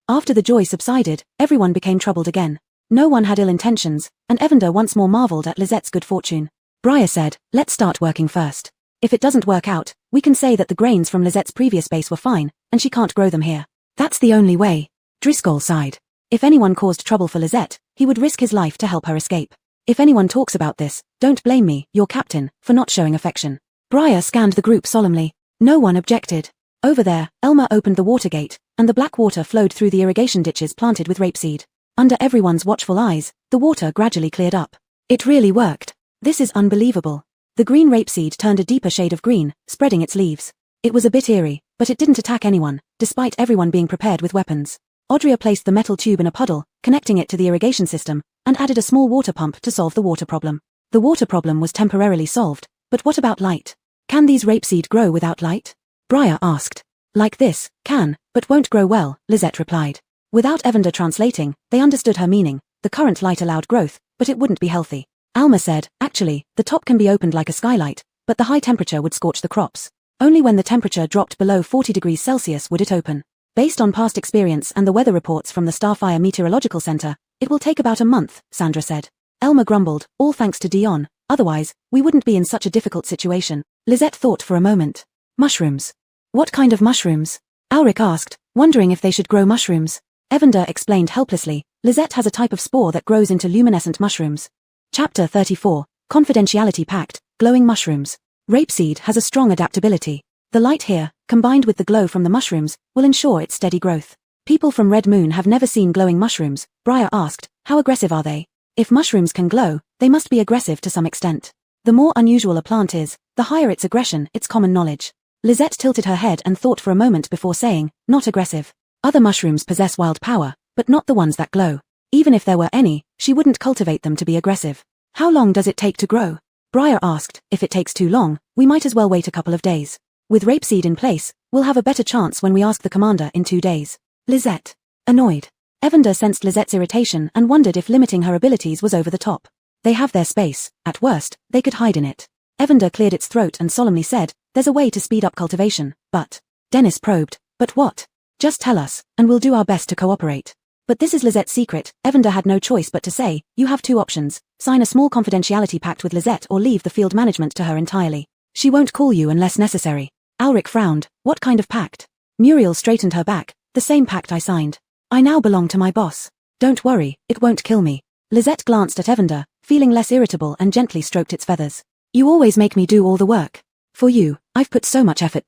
After the joy subsided, everyone became troubled again. No one had ill intentions, and Evander once more marveled at Lisette's good fortune. Briar said, let's start working first. If it doesn't work out, we can say that the grains from Lisette's previous base were fine, and she can't grow them here. That's the only way. Driscoll sighed. If anyone caused trouble for Lisette, he would risk his life to help her escape. If anyone talks about this, don't blame me, your captain, for not showing affection. Briar scanned the group solemnly. No one objected. Over there, Elmer opened the water gate, and the black water flowed through the irrigation ditches planted with rapeseed. Under everyone's watchful eyes, the water gradually cleared up. It really worked. This is unbelievable. The green rapeseed turned a deeper shade of green, spreading its leaves. It was a bit eerie, but it didn't attack anyone, despite everyone being prepared with weapons. Audrey placed the metal tube in a puddle, connecting it to the irrigation system, and added a small water pump to solve the water problem. The water problem was temporarily solved, but what about light? Can these rapeseed grow without light? Briar asked. Like this, can, but won't grow well, Lisette replied. Without Evander translating, they understood her meaning. The current light allowed growth, but it wouldn't be healthy. Alma said, actually, the top can be opened like a skylight, but the high temperature would scorch the crops. Only when the temperature dropped below 40 degrees Celsius would it open. Based on past experience and the weather reports from the Starfire Meteorological Center, it will take about a month, Sandra said. Elmer grumbled, all thanks to Dion, otherwise, we wouldn't be in such a difficult situation. Lisette thought for a moment. Mushrooms. What kind of mushrooms? Alric asked, wondering if they should grow mushrooms. Evander explained helplessly, Lisette has a type of spore that grows into luminescent mushrooms. Chapter 34, Confidentiality Pact, Glowing Mushrooms. Rapeseed has a strong adaptability. The light here, combined with the glow from the mushrooms, will ensure its steady growth. People from Red Moon have never seen glowing mushrooms. Briar asked, how aggressive are they? If mushrooms can glow, they must be aggressive to some extent. The more unusual a plant is, the higher its aggression, it's common knowledge. Lisette tilted her head and thought for a moment before saying, not aggressive. Other mushrooms possess wild power, but not the ones that glow. Even if there were any, she wouldn't cultivate them to be aggressive. How long does it take to grow? Briar asked, if it takes too long, we might as well wait a couple of days. With rapeseed in place, we'll have a better chance when we ask the commander in 2 days. Lisette. Annoyed. Evander sensed Lisette's irritation and wondered if limiting her abilities was over the top. They have their space, at worst, they could hide in it. Evander cleared its throat and solemnly said, there's a way to speed up cultivation, but... Dennis probed, but what? Just tell us, and we'll do our best to cooperate. But this is Lisette's secret. Evander had no choice but to say, you have 2 options, sign a small confidentiality pact with Lisette or leave the field management to her entirely. She won't call you unless necessary. Alric frowned, what kind of pact? Muriel straightened her back, the same pact I signed. I now belong to my boss. Don't worry, it won't kill me. Lisette glanced at Evander, feeling less irritable and gently stroked its feathers. You always make me do all the work. For you, I've put so much effort.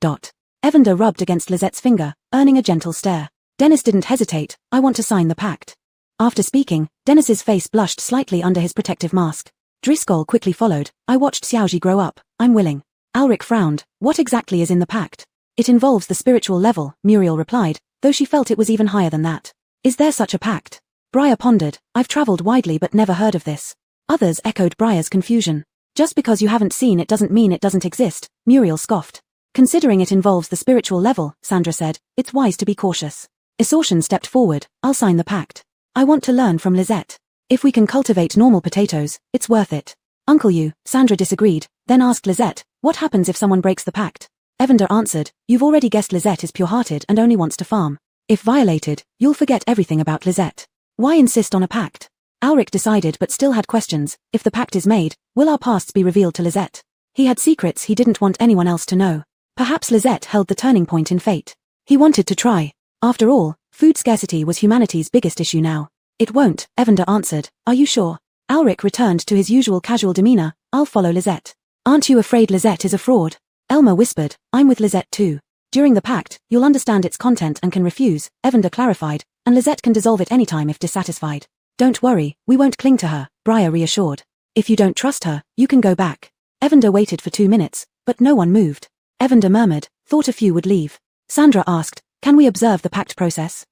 Evander rubbed against Lisette's finger, earning a gentle stare. Dennis didn't hesitate, I want to sign the pact. After speaking, Dennis's face blushed slightly under his protective mask. Driscoll quickly followed, I watched Xiaoji grow up, I'm willing. Alric frowned, what exactly is in the pact? It involves the spiritual level, Muriel replied, though she felt it was even higher than that. Is there such a pact? Briar pondered, I've traveled widely but never heard of this. Others echoed Briar's confusion. Just because you haven't seen it doesn't mean it doesn't exist, Muriel scoffed. Considering it involves the spiritual level, Sandra said, it's wise to be cautious. Isortian stepped forward, I'll sign the pact. I want to learn from Lisette. If we can cultivate normal potatoes, it's worth it. Uncle you, Sandra disagreed, then asked Lisette, what happens if someone breaks the pact? Evander answered, "You've already guessed Lisette is pure-hearted and only wants to farm. If violated, you'll forget everything about Lisette. Why insist on a pact?" Ulrich decided but still had questions. If the pact is made, will our pasts be revealed to Lisette? He had secrets he didn't want anyone else to know. Perhaps Lisette held the turning point in fate. He wanted to try. After all, food scarcity was humanity's biggest issue now. "It won't," Evander answered. "Are you sure?" Ulrich returned to his usual casual demeanor. "I'll follow Lisette." "Aren't you afraid Lisette is a fraud?" Elmer whispered. "I'm with Lisette too. During the pact, you'll understand its content and can refuse," Evander clarified, "and Lisette can dissolve it anytime if dissatisfied." "Don't worry, we won't cling to her," Briar reassured. "If you don't trust her, you can go back." Evander waited for 2 minutes, but no one moved. Evander murmured, "Thought a few would leave." Sandra asked, "Can we observe the pact process?"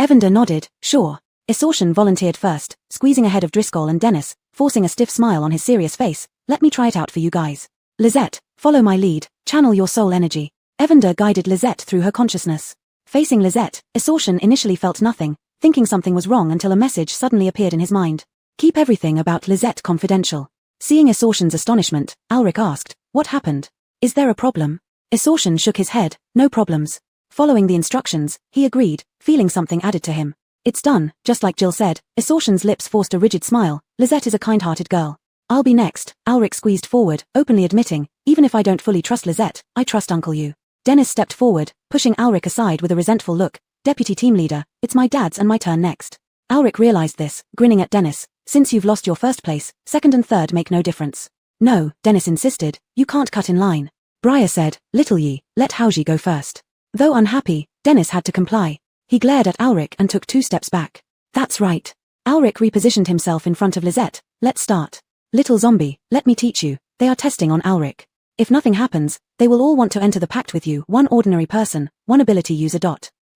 Evander nodded, "Sure." Essortion volunteered first, squeezing ahead of Driscoll and Dennis, forcing a stiff smile on his serious face. "Let me try it out for you guys. Lisette, follow my lead, channel your soul energy." Evander guided Lisette through her consciousness. Facing Lisette, Essortion initially felt nothing, thinking something was wrong until a message suddenly appeared in his mind. "Keep everything about Lisette confidential." Seeing Essortion's astonishment, Ulrich asked, "What happened? Is there a problem?" Essortion shook his head, "No problems." Following the instructions, he agreed, feeling something added to him. "It's done," just like Jill said. Essortion's lips forced a rigid smile. "Lisette is a kind-hearted girl." "I'll be next," Ulrich squeezed forward, openly admitting, "Even if I don't fully trust Lisette, I trust Uncle you." Dennis stepped forward, pushing Ulrich aside with a resentful look. "Deputy team leader, it's my dad's and my turn next." Ulrich realized this, grinning at Dennis. "Since you've lost your first place, second and third make no difference." "No," Dennis insisted, "you can't cut in line." Briar said, "Little ye, let Haoji go first." Though unhappy, Dennis had to comply. He glared at Ulrich and took 2 steps back. "That's right." Ulrich repositioned himself in front of Lisette. "Let's start. Little zombie, let me teach you." They are testing on Ulrich. If nothing happens, they will all want to enter the pact with you. One ordinary person, one ability user.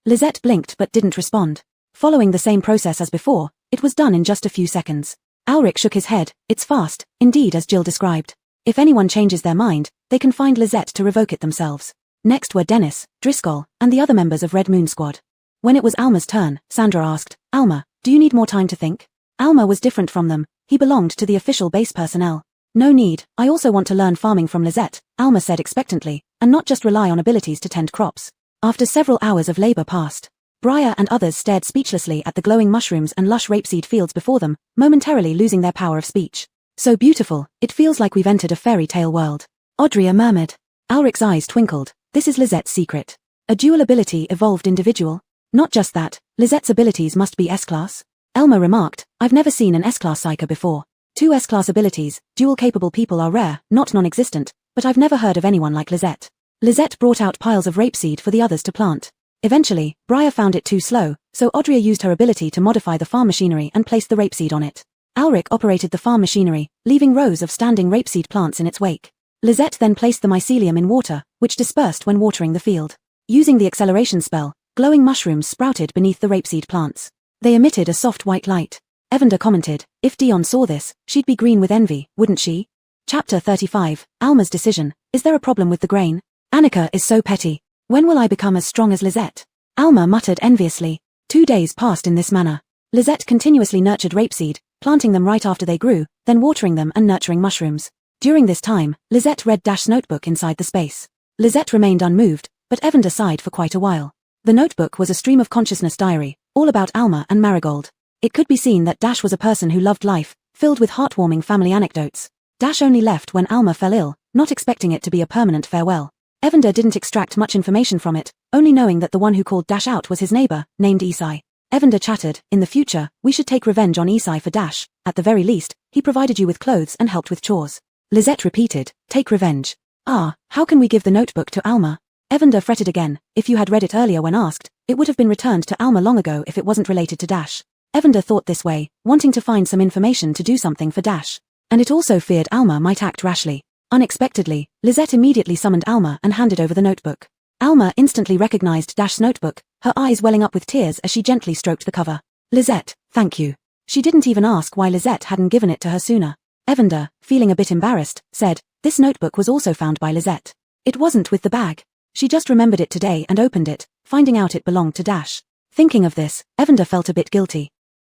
Lisette blinked but didn't respond. Following the same process as before, it was done in just a few seconds. Ulrich shook his head. "It's fast, indeed, as Jill described. If anyone changes their mind, they can find Lisette to revoke it themselves." Next were Dennis, Driscoll, and the other members of Red Moon Squad. When it was Alma's turn, Sandra asked, "Alma, do you need more time to think?" Alma was different from them. He belonged to the official base personnel. "No need, I also want to learn farming from Lisette," Alma said expectantly, "and not just rely on abilities to tend crops." After several hours of labor passed, Briar and others stared speechlessly at the glowing mushrooms and lush rapeseed fields before them, momentarily losing their power of speech. "So beautiful, it feels like we've entered a fairy tale world," Audria murmured. Ulrich's eyes twinkled. "This is Lisette's secret. A dual ability evolved individual. Not just that, Lisette's abilities must be S-class." Elmer remarked, "I've never seen an S-class psyker before. 2 S-class abilities, dual-capable people are rare, not non-existent, but I've never heard of anyone like Lisette." Lisette brought out piles of rapeseed for the others to plant. Eventually, Briar found it too slow, so Audria used her ability to modify the farm machinery and placed the rapeseed on it. Ulrich operated the farm machinery, leaving rows of standing rapeseed plants in its wake. Lisette then placed the mycelium in water, which dispersed when watering the field. Using the acceleration spell, glowing mushrooms sprouted beneath the rapeseed plants. They emitted a soft white light. Evander commented, "If Dion saw this, she'd be green with envy, wouldn't she?" Chapter 35, Alma's decision. Is there a problem with the grain? Annika is so petty. When will I become as strong as Lisette? Alma muttered enviously. 2 days passed in this manner. Lisette continuously nurtured rapeseed, planting them right after they grew, then watering them and nurturing mushrooms. During this time, Lisette read Dash's notebook inside the space. Lisette remained unmoved, but Evander sighed for quite a while. The notebook was a stream of consciousness diary, all about Alma and Marigold. It could be seen that Dash was a person who loved life, filled with heartwarming family anecdotes. Dash only left when Alma fell ill, not expecting it to be a permanent farewell. Evander didn't extract much information from it, only knowing that the one who called Dash out was his neighbor, named Isai. Evander chattered, "In the future, we should take revenge on Isai for Dash. At the very least, he provided you with clothes and helped with chores." Lisette repeated, "Take revenge. Ah, how can we give the notebook to Alma?" Evander fretted again. If you had read it earlier when asked, it would have been returned to Alma long ago if it wasn't related to Dash. Evander thought this way, wanting to find some information to do something for Dash. And it also feared Alma might act rashly. Unexpectedly, Lisette immediately summoned Alma and handed over the notebook. Alma instantly recognized Dash's notebook, her eyes welling up with tears as she gently stroked the cover. "Lisette, thank you." She didn't even ask why Lisette hadn't given it to her sooner. Evander, feeling a bit embarrassed, said, "This notebook was also found by Lisette. It wasn't with the bag. She just remembered it today and opened it, finding out it belonged to Dash." Thinking of this, Evander felt a bit guilty.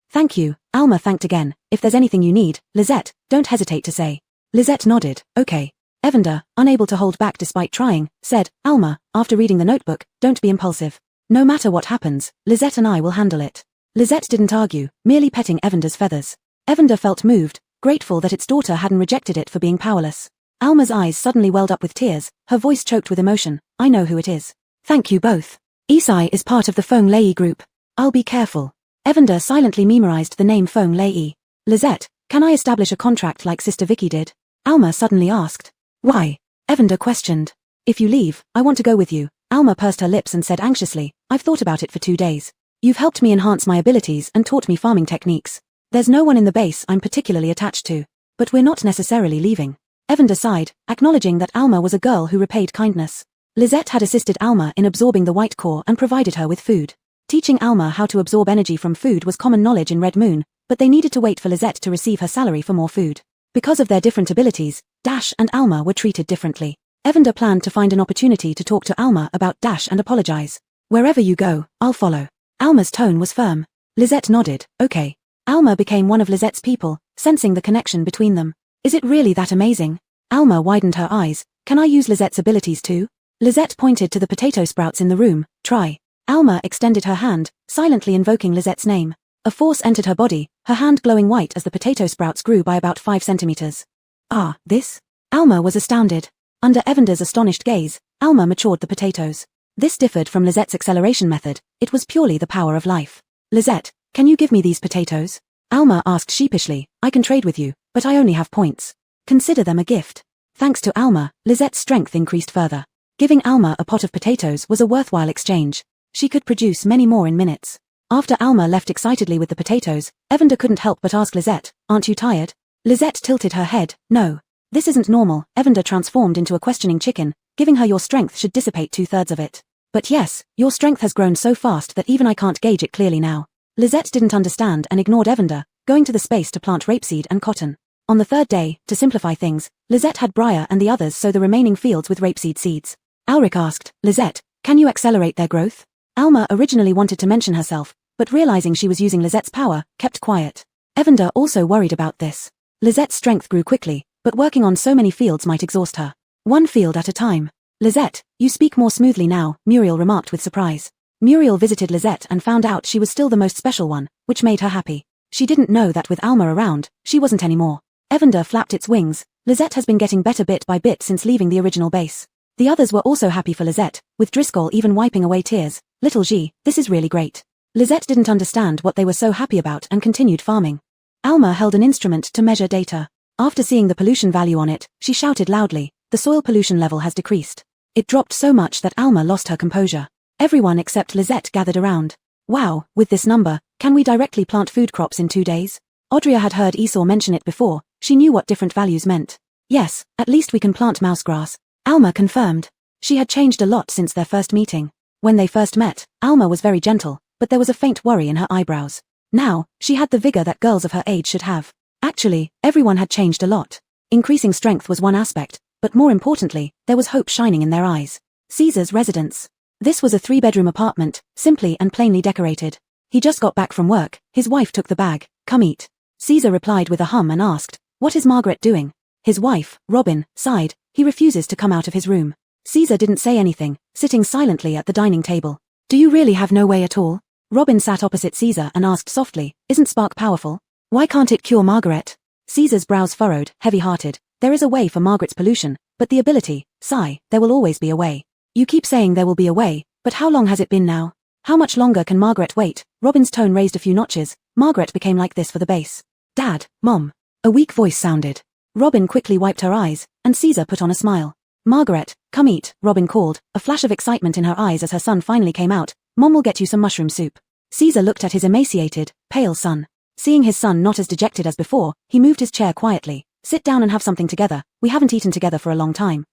"Thank you," Alma thanked again. "If there's anything you need, Lisette, don't hesitate to say." Lisette nodded. "Okay. Evander, unable to hold back despite trying, said, Alma, after reading the notebook, don't be impulsive. No matter what happens, Lisette and I will handle it. Lisette didn't argue, merely petting Evander's feathers. Evander felt moved, grateful that its daughter hadn't rejected it for being powerless. Alma's eyes suddenly welled up with tears, her voice choked with emotion. I know who it is. Thank you both. Isai is part of the Feng Lei group. I'll be careful. Evander silently memorized the name Feng Lei. Lisette, can I establish a contract like Sister Vicky did? Alma suddenly asked. Why? Evander questioned. If you leave, I want to go with you. Alma pursed her lips and said anxiously, I've thought about it for 2 days. You've helped me enhance my abilities and taught me farming techniques. There's no one in the base I'm particularly attached to. But we're not necessarily leaving. Evander sighed, acknowledging that Alma was a girl who repaid kindness. Lisette had assisted Alma in absorbing the white core and provided her with food. Teaching Alma how to absorb energy from food was common knowledge in Red Moon, but they needed to wait for Lisette to receive her salary for more food. Because of their different abilities, Dash and Alma were treated differently. Evander planned to find an opportunity to talk to Alma about Dash and apologize. Wherever you go, I'll follow. Alma's tone was firm. Lisette nodded, okay. Alma became one of Lisette's people, sensing the connection between them. Is it really that amazing? Alma widened her eyes. Can I use Lisette's abilities too? Lisette pointed to the potato sprouts in the room. Try. Alma extended her hand, silently invoking Lisette's name. A force entered her body, her hand glowing white as the potato sprouts grew by about 5 centimeters. Ah, this? Alma was astounded. Under Evander's astonished gaze, Alma matured the potatoes. This differed from Lisette's acceleration method, it was purely the power of life. Lisette, can you give me these potatoes? Alma asked sheepishly, I can trade with you, but I only have points. Consider them a gift. Thanks to Alma, Lisette's strength increased further. Giving Alma a pot of potatoes was a worthwhile exchange. She could produce many more in minutes. After Alma left excitedly with the potatoes, Evander couldn't help but ask Lisette, aren't you tired? Lisette tilted her head, no. This isn't normal. Evander transformed into a questioning chicken, giving her your strength should dissipate 2/3 of it. But yes, your strength has grown so fast that even I can't gauge it clearly now. Lisette didn't understand and ignored Evander, going to the space to plant rapeseed and cotton. On the 3rd day, to simplify things, Lisette had Briar and the others sow the remaining fields with rapeseed seeds. Alric asked, Lisette, can you accelerate their growth? Alma originally wanted to mention herself, but realizing she was using Lisette's power, kept quiet. Evander also worried about this. Lisette's strength grew quickly, but working on so many fields might exhaust her. One field at a time. Lisette, you speak more smoothly now, Muriel remarked with surprise. Muriel visited Lisette and found out she was still the most special one, which made her happy. She didn't know that with Alma around, she wasn't anymore. Evander flapped its wings. Lisette has been getting better bit by bit since leaving the original base. The others were also happy for Lisette, with Driscoll even wiping away tears. Little G, this is really great. Lisette didn't understand what they were so happy about and continued farming. Alma held an instrument to measure data. After seeing the pollution value on it, she shouted loudly, the soil pollution level has decreased. It dropped so much that Alma lost her composure. Everyone except Lisette gathered around. Wow, with this number, can we directly plant food crops in 2 days? Audria had heard Esau mention it before, she knew what different values meant. Yes, at least we can plant mouse grass. Alma confirmed. She had changed a lot since their first meeting. When they first met, Alma was very gentle, but there was a faint worry in her eyebrows. Now, she had the vigor that girls of her age should have. Actually, everyone had changed a lot. Increasing strength was one aspect, but more importantly, there was hope shining in their eyes. Caesar's residence. This was a 3-bedroom apartment, simply and plainly decorated. He just got back from work, his wife took the bag, come eat. Caesar replied with a hum and asked, what is Margaret doing? His wife, Robin, sighed, he refuses to come out of his room. Caesar didn't say anything, sitting silently at the dining table. Do you really have no way at all? Robin sat opposite Caesar and asked softly, isn't Spark powerful? Why can't it cure Margaret? Caesar's brows furrowed, heavy-hearted. There is a way for Margaret's pollution, but the ability, sigh, there will always be a way. You keep saying there will be a way, but how long has it been now? How much longer can Margaret wait? Robin's tone raised a few notches. Margaret became like this for the base. Dad, Mom. A weak voice sounded. Robin quickly wiped her eyes, and Caesar put on a smile. Margaret, come eat, Robin called, a flash of excitement in her eyes as her son finally came out. Mom will get you some mushroom soup. Caesar looked at his emaciated, pale son. Seeing his son not as dejected as before, he moved his chair quietly. Sit down and have something together, we haven't eaten together for a long time.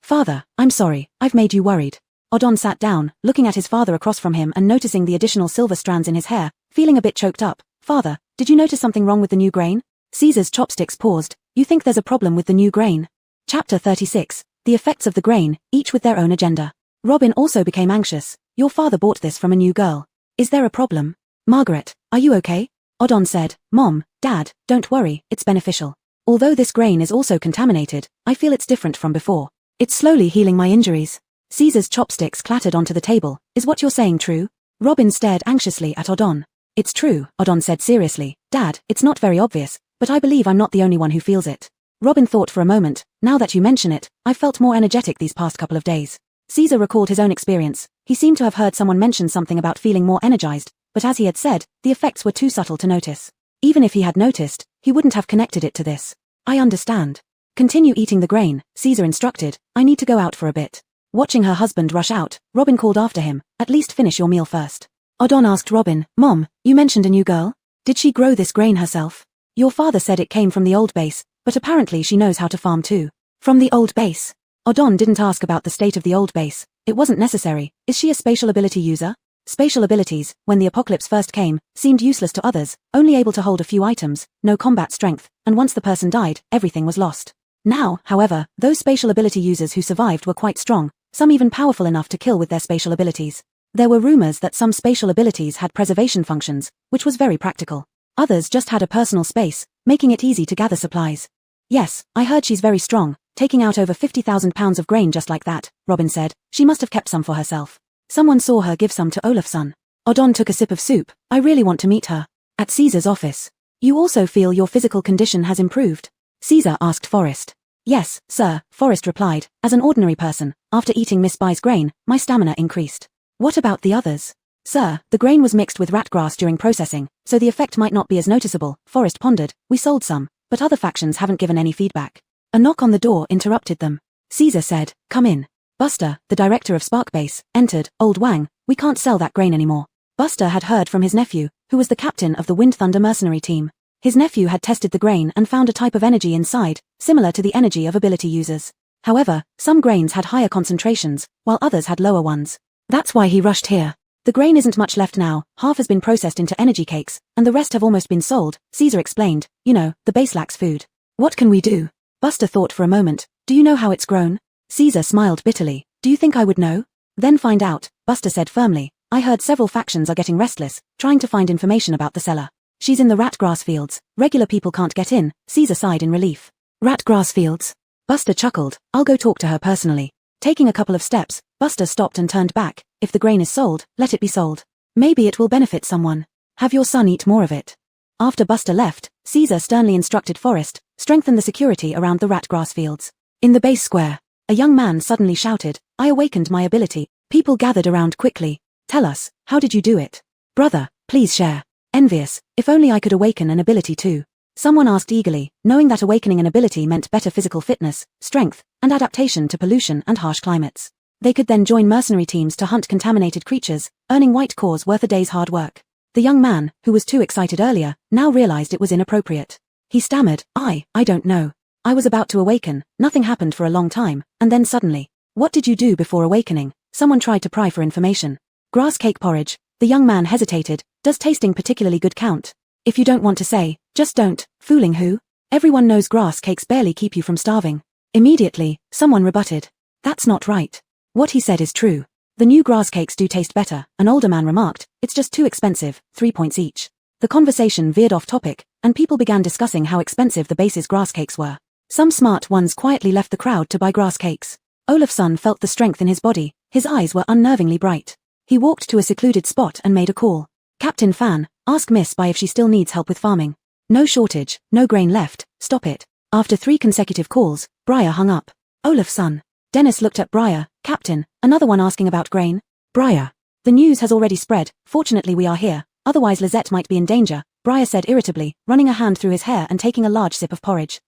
Father, I'm sorry, I've made you worried. Odon sat down, looking at his father across from him and noticing the additional silver strands in his hair, feeling a bit choked up. Father, did you notice something wrong with the new grain? Caesar's chopsticks paused. You think there's a problem with the new grain? Chapter 36. The effects of the grain, each with their own agenda. Robin also became anxious. Your father bought this from a new girl. Is there a problem? Margaret, are you okay? Odon said, Mom, Dad, don't worry, it's beneficial. Although this grain is also contaminated, I feel it's different from before. It's slowly healing my injuries. Caesar's chopsticks clattered onto the table. Is what you're saying true? Robin stared anxiously at Odon. It's true, Odon said seriously. Dad, it's not very obvious, but I believe I'm not the only one who feels it. Robin thought for a moment. Now that you mention it, I've felt more energetic these past couple of days. Caesar recalled his own experience. He seemed to have heard someone mention something about feeling more energized, but as he had said, the effects were too subtle to notice. Even if he had noticed, he wouldn't have connected it to this. I understand. Continue eating the grain, Caesar instructed. I need to go out for a bit. Watching her husband rush out, Robin called after him. At least finish your meal first. Odon asked Robin, Mom, you mentioned a new girl? Did she grow this grain herself? Your father said it came from the old base, but apparently she knows how to farm too. From the old base? Odon didn't ask about the state of the old base. It wasn't necessary. Is she a spatial ability user? Spatial abilities, when the apocalypse first came, seemed useless to others, only able to hold a few items, no combat strength, and once the person died, everything was lost. Now, however, those spatial ability users who survived were quite strong, some even powerful enough to kill with their spatial abilities. There were rumors that some spatial abilities had preservation functions, which was very practical. Others just had a personal space, making it easy to gather supplies. Yes, I heard she's very strong, taking out over 50,000 pounds of grain just like that, Robin said. She must have kept some for herself. Someone saw her give some to Olafsson. Odon took a sip of soup. I really want to meet her. At Caesar's office. You also feel your physical condition has improved? Caesar asked Forrest. Yes, sir, Forrest replied. As an ordinary person, after eating Miss Bai's grain, my stamina increased. What about the others? Sir, the grain was mixed with ratgrass during processing, so the effect might not be as noticeable, Forrest pondered. We sold some, but other factions haven't given any feedback. A knock on the door interrupted them. Caesar said, Come in. Buster, the director of Sparkbase, entered. Old Wang, we can't sell that grain anymore. Buster had heard from his nephew, who was the captain of the Wind Thunder mercenary team. His nephew had tested the grain and found a type of energy inside, similar to the energy of ability users. However, some grains had higher concentrations, while others had lower ones. That's why he rushed here. The grain isn't much left now, half has been processed into energy cakes, and the rest have almost been sold, Caesar explained. You know, the base lacks food. What can we do? Buster thought for a moment. Do you know how it's grown? Caesar smiled bitterly. Do you think I would know? Then find out, Buster said firmly. I heard several factions are getting restless, trying to find information about the cellar. She's in the ratgrass fields. Regular people can't get in, Caesar sighed in relief. Ratgrass fields? Buster chuckled. I'll go talk to her personally. Taking a couple of steps, Buster stopped and turned back. If the grain is sold, let it be sold. Maybe it will benefit someone. Have your son eat more of it. After Buster left, Caesar sternly instructed Forrest, strengthen the security around the ratgrass fields. In the base square, a young man suddenly shouted, I awakened my ability. People gathered around quickly. Tell us, how did you do it? Brother, please share. Envious, if only I could awaken an ability too. Someone asked eagerly, knowing that awakening an ability meant better physical fitness, strength, and adaptation to pollution and harsh climates. They could then join mercenary teams to hunt contaminated creatures, earning white cores worth a day's hard work. The young man, who was too excited earlier, now realized it was inappropriate. He stammered, I don't know. I was about to awaken, nothing happened for a long time, and then suddenly. What did you do before awakening? Someone tried to pry for information. Grass cake porridge. The young man hesitated. Does tasting particularly good count? If you don't want to say, just don't. Fooling who? Everyone knows grass cakes barely keep you from starving. Immediately, someone rebutted. That's not right. What he said is true. The new grass cakes do taste better, an older man remarked. It's just too expensive, 3 points each. The conversation veered off topic, and people began discussing how expensive the base's grass cakes were. Some smart ones quietly left the crowd to buy grass cakes. Olafsson felt the strength in his body. His eyes were unnervingly bright. He walked to a secluded spot and made a call. Captain Fan, ask Miss Bai if she still needs help with farming. No shortage, no grain left, stop it. After 3 consecutive calls, Briar hung up. Olafsson. Dennis looked at Briar. Captain, another one asking about grain? Briar. The news has already spread. Fortunately we are here, otherwise Lizette might be in danger, Briar said irritably, running a hand through his hair and taking a large sip of porridge.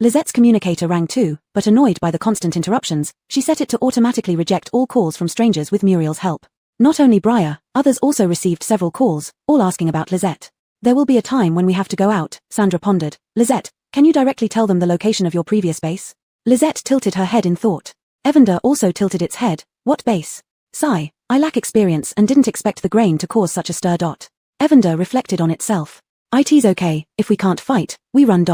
Lizette's communicator rang too, but annoyed by the constant interruptions, she set it to automatically reject all calls from strangers with Muriel's help. Not only Briar, others also received several calls, all asking about Lizette. There will be a time when we have to go out, Sandra pondered. Lizette, can you directly tell them the location of your previous base? Lizette tilted her head in thought. Evander also tilted its head. What base? Sigh, I lack experience and didn't expect the grain to cause such a stir. Evander reflected on itself. It's okay, if we can't fight, we run.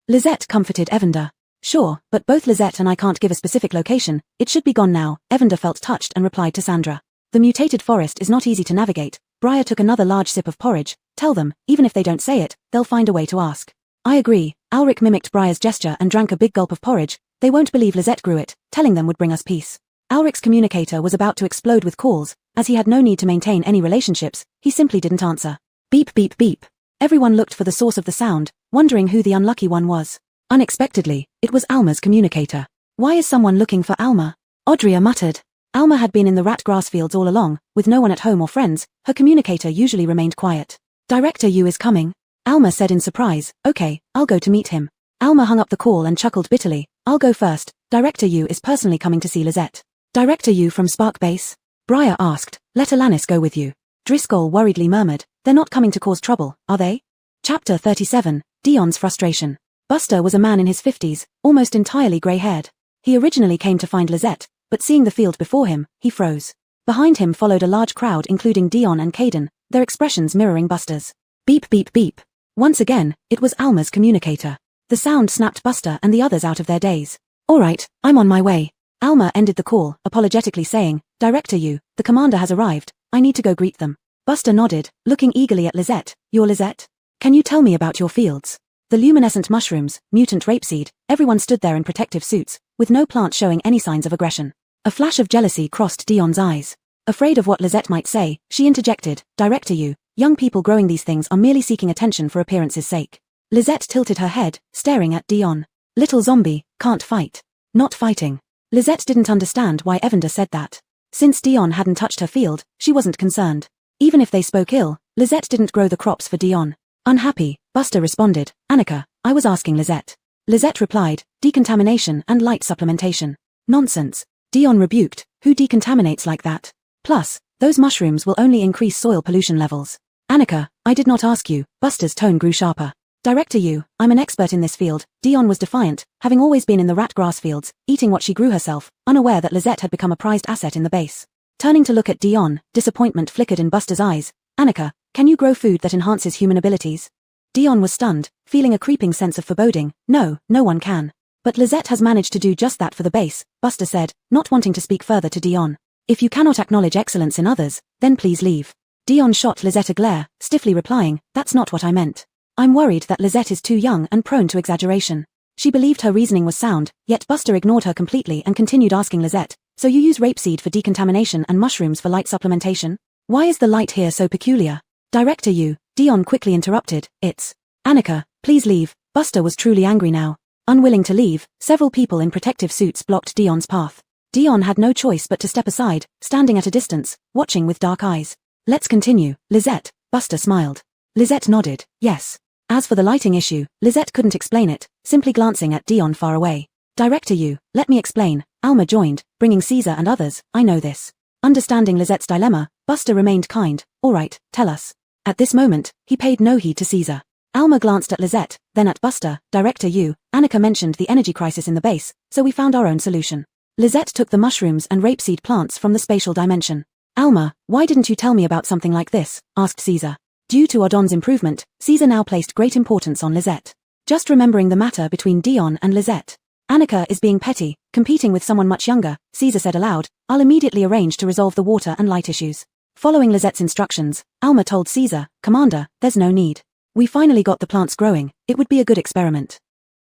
Lizette comforted Evander. Sure, but both Lizette and I can't give a specific location, it should be gone now, Evander felt touched and replied to Sandra. The mutated forest is not easy to navigate. Briar took another large sip of porridge. Tell them, even if they don't say it, they'll find a way to ask. I agree, Ulrich mimicked Briar's gesture and drank a big gulp of porridge. They won't believe Lizette grew it, telling them would bring us peace. Ulrich's communicator was about to explode with calls. As he had no need to maintain any relationships, he simply didn't answer. Beep beep beep. Everyone looked for the source of the sound, wondering who the unlucky one was. Unexpectedly, it was Alma's communicator. Why is someone looking for Alma? Audrey muttered. Alma had been in the rat grass fields all along, with no one at home or friends. Her communicator usually remained quiet. Director Yu is coming. Alma said in surprise. Okay, I'll go to meet him. Alma hung up the call and chuckled bitterly. I'll go first. Director Yu is personally coming to see Lizette. Director Yu from Spark Base? Briar asked. Let Alanis go with you. Driscoll worriedly murmured. They're not coming to cause trouble, are they? Chapter 37, Dion's Frustration. Buster was a man in his 50s, almost entirely grey-haired. He originally came to find Lizette, but seeing the field before him, he froze. Behind him followed a large crowd including Dion and Caden, their expressions mirroring Buster's. Beep beep beep. Once again, it was Alma's communicator. The sound snapped Buster and the others out of their daze. Alright, I'm on my way. Alma ended the call, apologetically saying, Director Yu, the commander has arrived, I need to go greet them. Buster nodded, looking eagerly at Lizette. You're Lizette? Can you tell me about your fields? The luminescent mushrooms, mutant rapeseed, everyone stood there in protective suits, with no plant showing any signs of aggression. A flash of jealousy crossed Dion's eyes. Afraid of what Lizette might say, she interjected, Director Yu, young people growing these things are merely seeking attention for appearance's sake. Lizette tilted her head, staring at Dion. Little zombie, can't fight. Not fighting. Lizette didn't understand why Evander said that. Since Dion hadn't touched her field, she wasn't concerned. Even if they spoke ill, Lizette didn't grow the crops for Dion. Unhappy, Buster responded, Annika, I was asking Lizette. Lizette replied, decontamination and light supplementation. Nonsense. Dion rebuked, who decontaminates like that? Plus, those mushrooms will only increase soil pollution levels. Annika, I did not ask you. Buster's tone grew sharper. Director Yu, I'm an expert in this field. Dion was defiant, having always been in the rat grass fields, eating what she grew herself, unaware that Lizette had become a prized asset in the base. Turning to look at Dion, disappointment flickered in Buster's eyes. Annika, can you grow food that enhances human abilities? Dion was stunned, feeling a creeping sense of foreboding. No, no one can. But Lizette has managed to do just that for the base, Buster said, not wanting to speak further to Dion. If you cannot acknowledge excellence in others, then please leave. Dion shot Lizette a glare, stiffly replying, that's not what I meant. I'm worried that Lizette is too young and prone to exaggeration. She believed her reasoning was sound, yet Buster ignored her completely and continued asking Lizette, so you use rapeseed for decontamination and mushrooms for light supplementation? Why is the light here so peculiar? Director Yu, Dion quickly interrupted, it's. Annika, please leave. Buster was truly angry now. Unwilling to leave, several people in protective suits blocked Dion's path. Dion had no choice but to step aside, standing at a distance, watching with dark eyes. Let's continue, Lizette, Buster smiled. Lizette nodded, yes. As for the lighting issue, Lizette couldn't explain it, simply glancing at Dion far away. Director Yu, let me explain. Alma joined, bringing Caesar and others, I know this. Understanding Lizette's dilemma, Buster remained kind. Alright, tell us. At this moment, he paid no heed to Caesar. Alma glanced at Lizette, then at Buster. Director Yu, Annika mentioned the energy crisis in the base, so we found our own solution. Lizette took the mushrooms and rapeseed plants from the spatial dimension. Alma, why didn't you tell me about something like this? Asked Caesar. Due to Odon's improvement, Caesar now placed great importance on Lizette. Just remembering the matter between Dion and Lizette. Annika is being petty, competing with someone much younger, Caesar said aloud. I'll immediately arrange to resolve the water and light issues. Following Lizette's instructions, Alma told Caesar, Commander, there's no need. We finally got the plants growing, it would be a good experiment.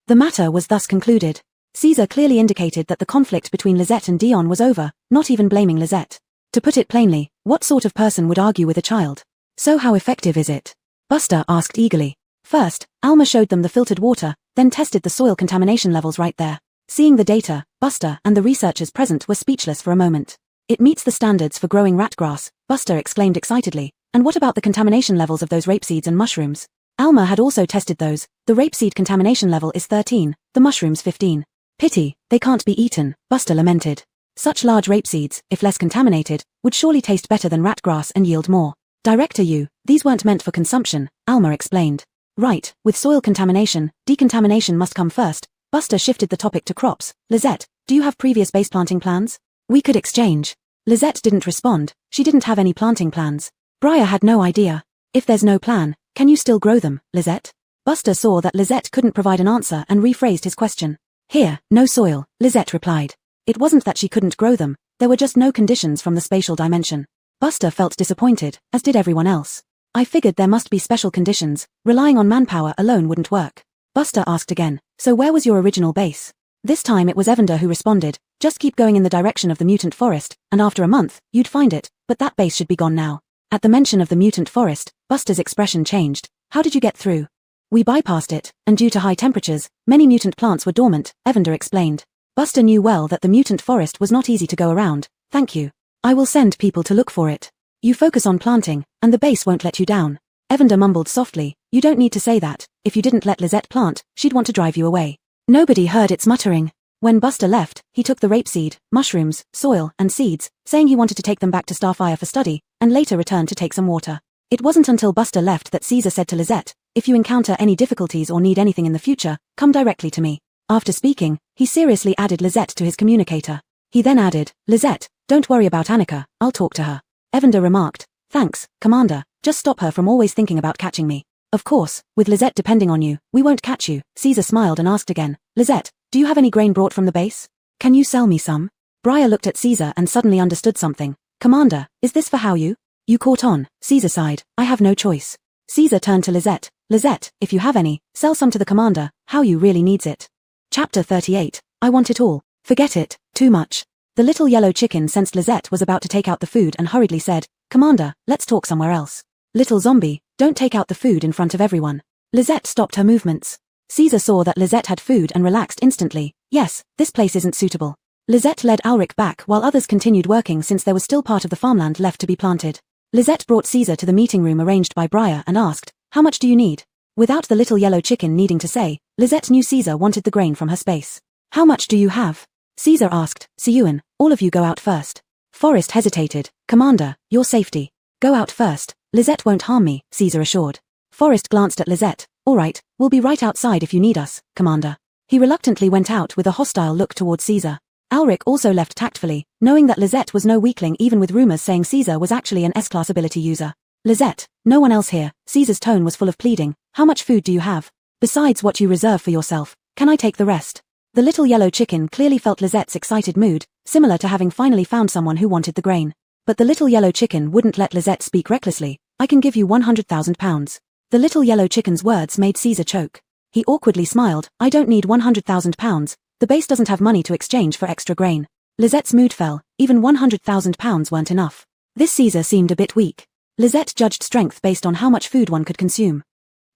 The matter was thus concluded. Caesar clearly indicated that the conflict between Lizette and Dion was over, not even blaming Lizette. To put it plainly, what sort of person would argue with a child? So how effective is it? Buster asked eagerly. First, Alma showed them the filtered water, then tested the soil contamination levels right there. Seeing the data, Buster and the researchers present were speechless for a moment. It meets the standards for growing ratgrass, Buster exclaimed excitedly. And what about the contamination levels of those rapeseeds and mushrooms? Alma had also tested those. The rapeseed contamination level is 13, the mushrooms 15. Pity, they can't be eaten, Buster lamented. Such large rapeseeds, if less contaminated, would surely taste better than ratgrass and yield more. Director Yu, these weren't meant for consumption, Alma explained. Right, with soil contamination, decontamination must come first. Buster shifted the topic to crops. Lizette, do you have previous base planting plans? We could exchange. Lizette didn't respond, she didn't have any planting plans. Briar had no idea. If there's no plan, can you still grow them, Lizette? Buster saw that Lizette couldn't provide an answer and rephrased his question. Here, no soil, Lizette replied. It wasn't that she couldn't grow them, there were just no conditions from the spatial dimension. Buster felt disappointed, as did everyone else. I figured there must be special conditions, relying on manpower alone wouldn't work. Buster asked again, so where was your original base? This time it was Evander who responded, just keep going in the direction of the mutant forest, and after a month, you'd find it, but that base should be gone now. At the mention of the mutant forest, Buster's expression changed. How did you get through? We bypassed it, and due to high temperatures, many mutant plants were dormant, Evander explained. Buster knew well that the mutant forest was not easy to go around. Thank you. I will send people to look for it. You focus on planting, and the base won't let you down. Evander mumbled softly, you don't need to say that. If you didn't let Lisette plant, she'd want to drive you away. Nobody heard its muttering. When Buster left, he took the rapeseed, mushrooms, soil, and seeds, saying he wanted to take them back to Starfire for study, and later returned to take some water. It wasn't until Buster left that Caesar said to Lisette, if you encounter any difficulties or need anything in the future, come directly to me. After speaking, he seriously added Lisette to his communicator. He then added, Lisette, don't worry about Annika, I'll talk to her. Evander remarked, thanks, Commander, just stop her from always thinking about catching me. Of course, with Lisette depending on you, we won't catch you. Caesar smiled and asked again, Lisette, do you have any grain brought from the base? Can you sell me some? Briar looked at Caesar and suddenly understood something. Commander, is this for how you? You caught on, Caesar sighed, I have no choice. Caesar turned to Lisette, Lisette, if you have any, sell some to the commander, how you really needs it. Chapter 38, I want it all. Forget it, too much. The little yellow chicken sensed Lisette was about to take out the food and hurriedly said, Commander, let's talk somewhere else. Little zombie, don't take out the food in front of everyone. Lisette stopped her movements. Caesar saw that Lisette had food and relaxed instantly. Yes, this place isn't suitable. Lisette led Ulrich back while others continued working since there was still part of the farmland left to be planted. Lisette brought Caesar to the meeting room arranged by Briar and asked, how much do you need? Without the little yellow chicken needing to say, Lisette knew Caesar wanted the grain from her space. How much do you have? Caesar asked, Siyuan, all of you go out first. Forrest hesitated, Commander, your safety. Go out first, Lisette won't harm me, Caesar assured. Forrest glanced at Lisette, all right, we'll be right outside if you need us, Commander. He reluctantly went out with a hostile look towards Caesar. Ulrich also left tactfully, knowing that Lisette was no weakling even with rumors saying Caesar was actually an S-class ability user. Lisette, no one else here, Caesar's tone was full of pleading, how much food do you have? Besides what you reserve for yourself, can I take the rest? The little yellow chicken clearly felt Lisette's excited mood, similar to having finally found someone who wanted the grain. But the little yellow chicken wouldn't let Lisette speak recklessly, I can give you 100,000 pounds. The little yellow chicken's words made Caesar choke. He awkwardly smiled, I don't need 100,000 pounds, the base doesn't have money to exchange for extra grain. Lisette's mood fell, even 100,000 pounds weren't enough. This Caesar seemed a bit weak. Lisette judged strength based on how much food one could consume.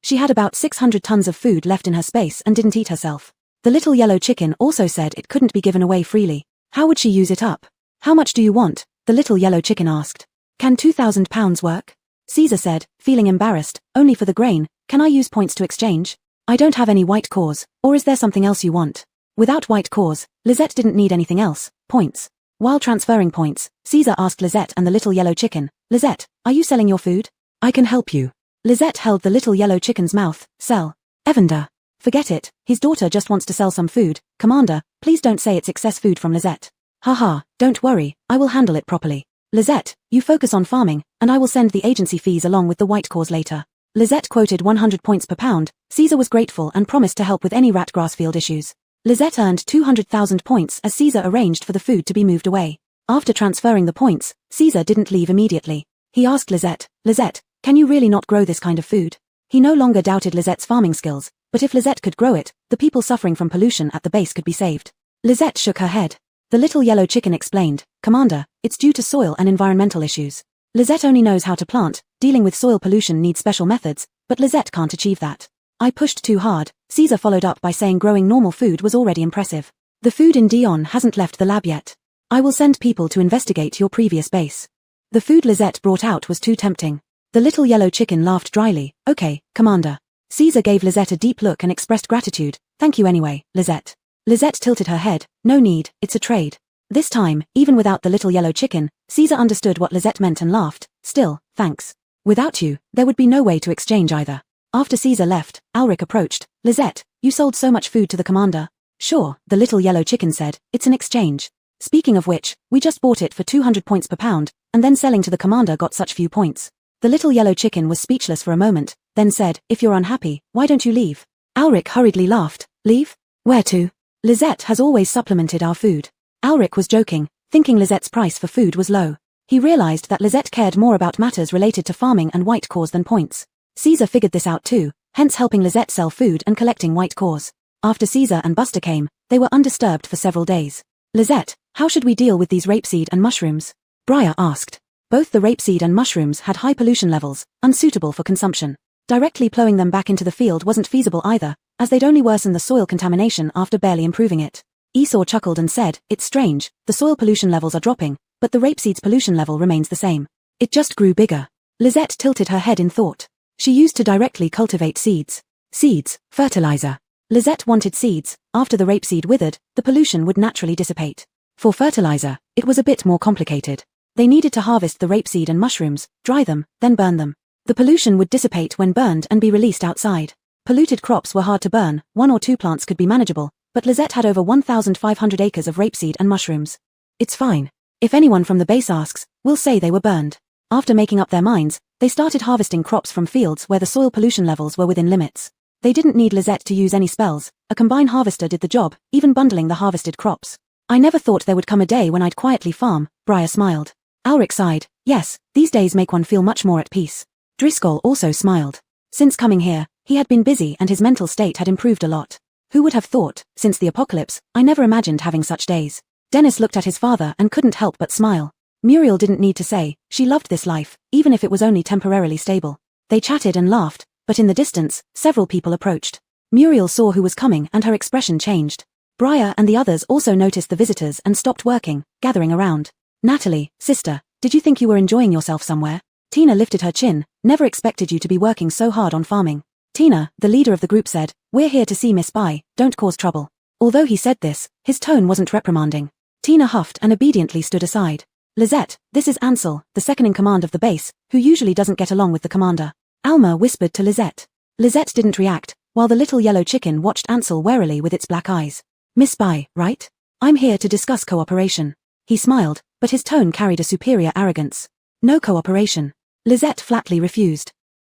She had about 600 tons of food left in her space and didn't eat herself. The little yellow chicken also said it couldn't be given away freely. How would she use it up? How much do you want? The little yellow chicken asked. Can 2,000 pounds work? Caesar said, feeling embarrassed, only for the grain, can I use points to exchange? I don't have any white cores, or is there something else you want? Without white cores, Lisette didn't need anything else, points. While transferring points, Caesar asked Lisette and the little yellow chicken, Lisette, are you selling your food? I can help you. Lisette held the little yellow chicken's mouth, sell. Evander. Forget it, his daughter just wants to sell some food, Commander, please don't say it's excess food from Lisette. Haha, don't worry, I will handle it properly. Lisette, you focus on farming, and I will send the agency fees along with the white cores later. Lisette quoted 100 points per pound, Caesar was grateful and promised to help with any rat grass field issues. Lisette earned 200,000 points as Caesar arranged for the food to be moved away. After transferring the points, Caesar didn't leave immediately. He asked Lisette, Lisette, can you really not grow this kind of food? He no longer doubted Lisette's farming skills, but if Lisette could grow it, the people suffering from pollution at the base could be saved. Lisette shook her head. The little yellow chicken explained, Commander, it's due to soil and environmental issues. Lisette only knows how to plant, dealing with soil pollution needs special methods, but Lisette can't achieve that. I pushed too hard, Caesar followed up by saying growing normal food was already impressive. The food in Dion hasn't left the lab yet. I will send people to investigate your previous base. The food Lisette brought out was too tempting. The little yellow chicken laughed dryly, okay, Commander. Caesar gave Lisette a deep look and expressed gratitude, thank you anyway, Lisette. Lisette tilted her head, no need, it's a trade. This time, even without the little yellow chicken, Caesar understood what Lisette meant and laughed, still, thanks. Without you, there would be no way to exchange either. After Caesar left, Ulrich approached, Lisette, you sold so much food to the commander. Sure, the little yellow chicken said, it's an exchange. Speaking of which, we just bought it for 200 points per pound, and then selling to the commander got such few points. The little yellow chicken was speechless for a moment, then said, if you're unhappy, why don't you leave? Ulrich hurriedly laughed, leave? Where to? Lisette has always supplemented our food. Ulrich was joking, thinking Lisette's price for food was low. He realized that Lisette cared more about matters related to farming and white cores than points. Caesar figured this out too, hence helping Lisette sell food and collecting white cores. After Caesar and Buster came, they were undisturbed for several days. Lisette, how should we deal with these rapeseed and mushrooms? Briar asked. Both the rapeseed and mushrooms had high pollution levels, unsuitable for consumption. Directly plowing them back into the field wasn't feasible either, as they'd only worsen the soil contamination after barely improving it. Esau chuckled and said, "It's strange, the soil pollution levels are dropping, but the rapeseed's pollution level remains the same. It just grew bigger." Lisette tilted her head in thought. She used to directly cultivate seeds. Seeds, fertilizer. Lisette wanted seeds. After the rapeseed withered, the pollution would naturally dissipate. For fertilizer, it was a bit more complicated. They needed to harvest the rapeseed and mushrooms, dry them, then burn them. The pollution would dissipate when burned and be released outside. Polluted crops were hard to burn, 1 or 2 plants could be manageable, but Lisette had over 1,500 acres of rapeseed and mushrooms. It's fine. If anyone from the base asks, we'll say they were burned. After making up their minds, they started harvesting crops from fields where the soil pollution levels were within limits. They didn't need Lisette to use any spells, a combine harvester did the job, even bundling the harvested crops. I never thought there would come a day when I'd quietly farm, Briar smiled. Ulrich sighed, yes, these days make one feel much more at peace. Driscoll also smiled. Since coming here, he had been busy and his mental state had improved a lot. Who would have thought, since the apocalypse, I never imagined having such days. Dennis looked at his father and couldn't help but smile. Muriel didn't need to say, she loved this life, even if it was only temporarily stable. They chatted and laughed, but in the distance, several people approached. Muriel saw who was coming and her expression changed. Briar and the others also noticed the visitors and stopped working, gathering around. Natalie, sister, did you think you were enjoying yourself somewhere? Tina lifted her chin, never expected you to be working so hard on farming. Tina, the leader of the group said, we're here to see Miss Bai, don't cause trouble. Although he said this, his tone wasn't reprimanding. Tina huffed and obediently stood aside. Lisette, this is Ansel, the second in command of the base, who usually doesn't get along with the commander. Alma whispered to Lisette. Lisette didn't react, while the little yellow chicken watched Ansel warily with its black eyes. Miss Bai, right? I'm here to discuss cooperation. He smiled, but his tone carried a superior arrogance. No cooperation. Lisette flatly refused.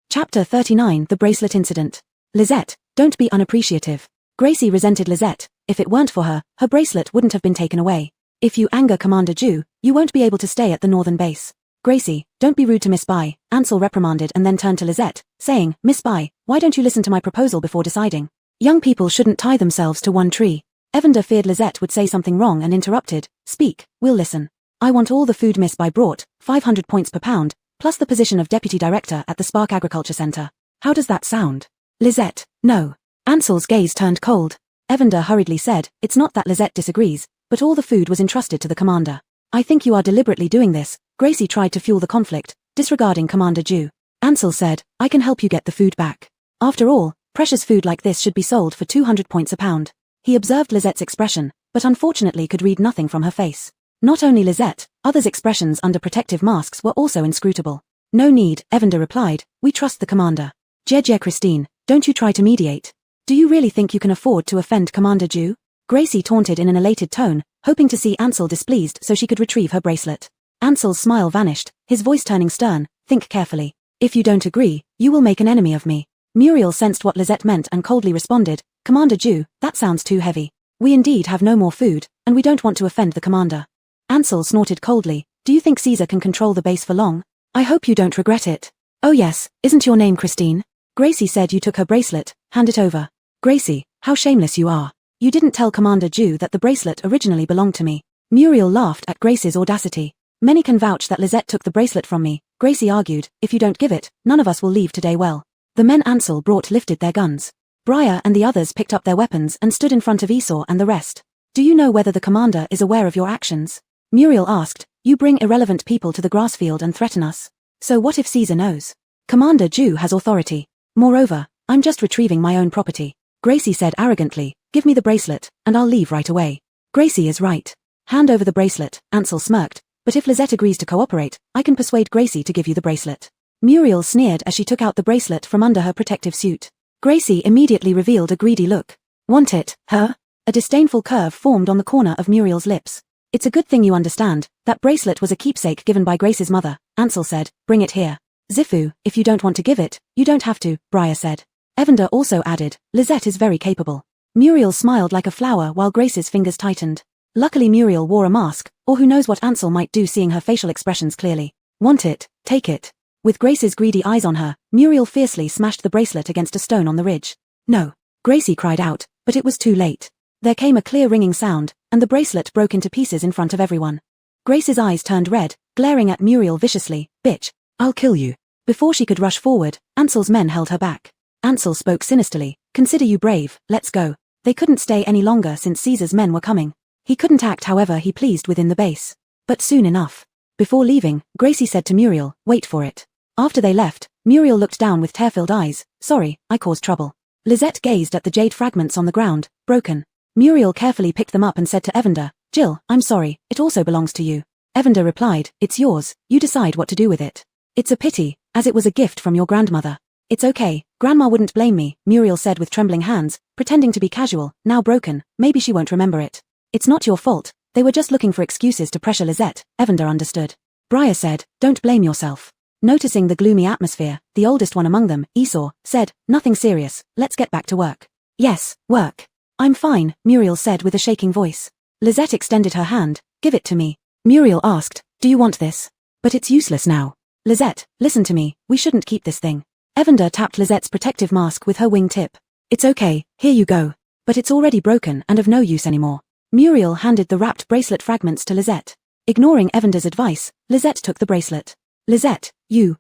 Chapter 39, The Bracelet Incident. Lisette, don't be unappreciative. Gracie resented Lisette. If it weren't for her, her bracelet wouldn't have been taken away. If you anger Commander Ju, you won't be able to stay at the northern base. Gracie, don't be rude to Miss Bai, Ansel reprimanded and then turned to Lisette, saying, Miss Bai, why don't you listen to my proposal before deciding? Young people shouldn't tie themselves to one tree. Evander feared Lisette would say something wrong and interrupted, speak, we'll listen. I want all the food Miss Bai brought, 500 points per pound, plus the position of deputy director at the Spark Agriculture Center. How does that sound? Lisette, no. Ansel's gaze turned cold. Evander hurriedly said, it's not that Lisette disagrees, but all the food was entrusted to the commander. I think you are deliberately doing this. Gracie tried to fuel the conflict, disregarding Commander Ju. Ansel said, I can help you get the food back. After all, precious food like this should be sold for 200 points a pound. He observed Lisette's expression, but unfortunately could read nothing from her face. Not only Lisette, others' expressions under protective masks were also inscrutable. No need, Evander replied, we trust the commander. Jeje Christine, don't you try to mediate. Do you really think you can afford to offend Commander Ju? Gracie taunted in an elated tone, hoping to see Ansel displeased so she could retrieve her bracelet. Ansel's smile vanished, his voice turning stern, think carefully. If you don't agree, you will make an enemy of me. Muriel sensed what Lisette meant and coldly responded, Commander Ju, that sounds too heavy. We indeed have no more food, and we don't want to offend the commander. Ansel snorted coldly, do you think Caesar can control the base for long? I hope you don't regret it. Oh yes, isn't your name Christine? Gracie said you took her bracelet, hand it over. Gracie, how shameless you are. You didn't tell Commander Ju that the bracelet originally belonged to me. Muriel laughed at Gracie's audacity. Many can vouch that Lisette took the bracelet from me, Gracie argued, if you don't give it, none of us will leave today well. The men Ansel brought lifted their guns. Briar and the others picked up their weapons and stood in front of Esau and the rest. Do you know whether the commander is aware of your actions? Muriel asked, you bring irrelevant people to the grass field and threaten us. So what if Caesar knows? Commander Ju has authority. Moreover, I'm just retrieving my own property. Gracie said arrogantly, give me the bracelet, and I'll leave right away. Gracie is right. Hand over the bracelet, Ansel smirked, but if Lisette agrees to cooperate, I can persuade Gracie to give you the bracelet. Muriel sneered as she took out the bracelet from under her protective suit. Gracie immediately revealed a greedy look. Want it, huh? A disdainful curve formed on the corner of Muriel's lips. It's a good thing you understand, that bracelet was a keepsake given by Grace's mother, Ansel said, bring it here. Zifu, if you don't want to give it, you don't have to, Briar said. Evander also added, Lisette is very capable. Muriel smiled like a flower while Grace's fingers tightened. Luckily Muriel wore a mask, or who knows what Ansel might do seeing her facial expressions clearly. Want it, take it. With Grace's greedy eyes on her, Muriel fiercely smashed the bracelet against a stone on the ridge. No! Gracie cried out, but it was too late. There came a clear ringing sound, and the bracelet broke into pieces in front of everyone. Grace's eyes turned red, glaring at Muriel viciously. Bitch! I'll kill you. Before she could rush forward, Ansel's men held her back. Ansel spoke sinisterly. Consider you brave, let's go. They couldn't stay any longer since Caesar's men were coming. He couldn't act however he pleased within the base. But soon enough. Before leaving, Gracie said to Muriel, wait for it. After they left, Muriel looked down with tear-filled eyes. Sorry, I caused trouble. Lisette gazed at the jade fragments on the ground, broken. Muriel carefully picked them up and said to Evander, Jill, I'm sorry, it also belongs to you. Evander replied, it's yours, you decide what to do with it. It's a pity, as it was a gift from your grandmother. It's okay, Grandma wouldn't blame me, Muriel said with trembling hands, pretending to be casual. Now broken, maybe she won't remember it. It's not your fault, they were just looking for excuses to pressure Lisette, Evander understood. Briar said, don't blame yourself. Noticing the gloomy atmosphere, the oldest one among them, Esau, said, nothing serious, let's get back to work. Yes, work. I'm fine, Muriel said with a shaking voice. Lisette extended her hand, give it to me. Muriel asked, do you want this? But it's useless now. Lisette, listen to me, we shouldn't keep this thing. Evander tapped Lisette's protective mask with her wing tip. It's okay, here you go. But it's already broken and of no use anymore. Muriel handed the wrapped bracelet fragments to Lisette. Ignoring Evander's advice, Lisette took the bracelet. Lisette,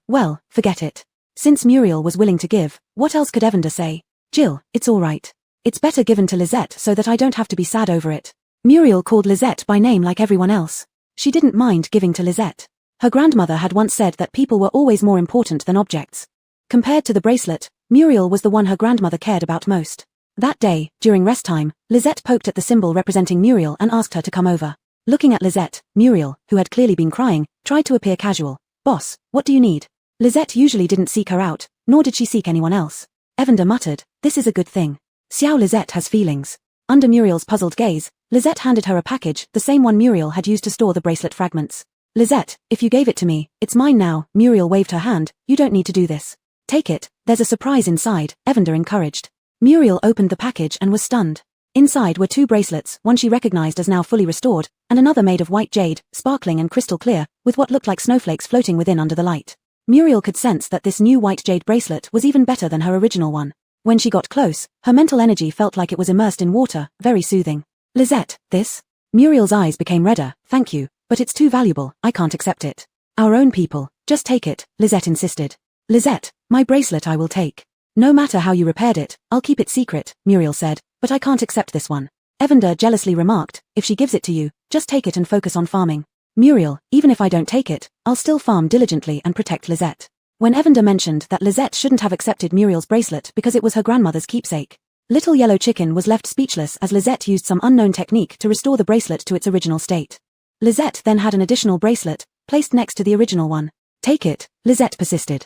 well, forget it. Since Muriel was willing to give, what else could Evander say? Jill, it's all right. It's better given to Lisette so that I don't have to be sad over it. Muriel called Lisette by name like everyone else. She didn't mind giving to Lisette. Her grandmother had once said that people were always more important than objects. Compared to the bracelet, Muriel was the one her grandmother cared about most. That day, during rest time, Lisette poked at the symbol representing Muriel and asked her to come over. Looking at Lisette, Muriel, who had clearly been crying, tried to appear casual. Boss, what do you need? Lisette usually didn't seek her out, nor did she seek anyone else. Evander muttered, this is a good thing. Xiao Lisette has feelings. Under Muriel's puzzled gaze, Lisette handed her a package, the same one Muriel had used to store the bracelet fragments. Lisette, if you gave it to me, it's mine now, Muriel waved her hand, you don't need to do this. Take it, there's a surprise inside, Evander encouraged. Muriel opened the package and was stunned. Inside were 2 bracelets, one she recognized as now fully restored, and another made of white jade, sparkling and crystal clear, with what looked like snowflakes floating within under the light. Muriel could sense that this new white jade bracelet was even better than her original one. When she got close, her mental energy felt like it was immersed in water, very soothing. Lisette, this? Muriel's eyes became redder, thank you, but it's too valuable, I can't accept it. Our own people, just take it, Lisette insisted. Lisette, my bracelet I will take. No matter how you repaired it, I'll keep it secret, Muriel said, but I can't accept this one. Evander jealously remarked, if she gives it to you, just take it and focus on farming. Muriel, even if I don't take it, I'll still farm diligently and protect Lisette. When Evander mentioned that Lisette shouldn't have accepted Muriel's bracelet because it was her grandmother's keepsake, Little Yellow Chicken was left speechless as Lisette used some unknown technique to restore the bracelet to its original state. Lisette then had an additional bracelet, placed next to the original one. Take it, Lisette persisted.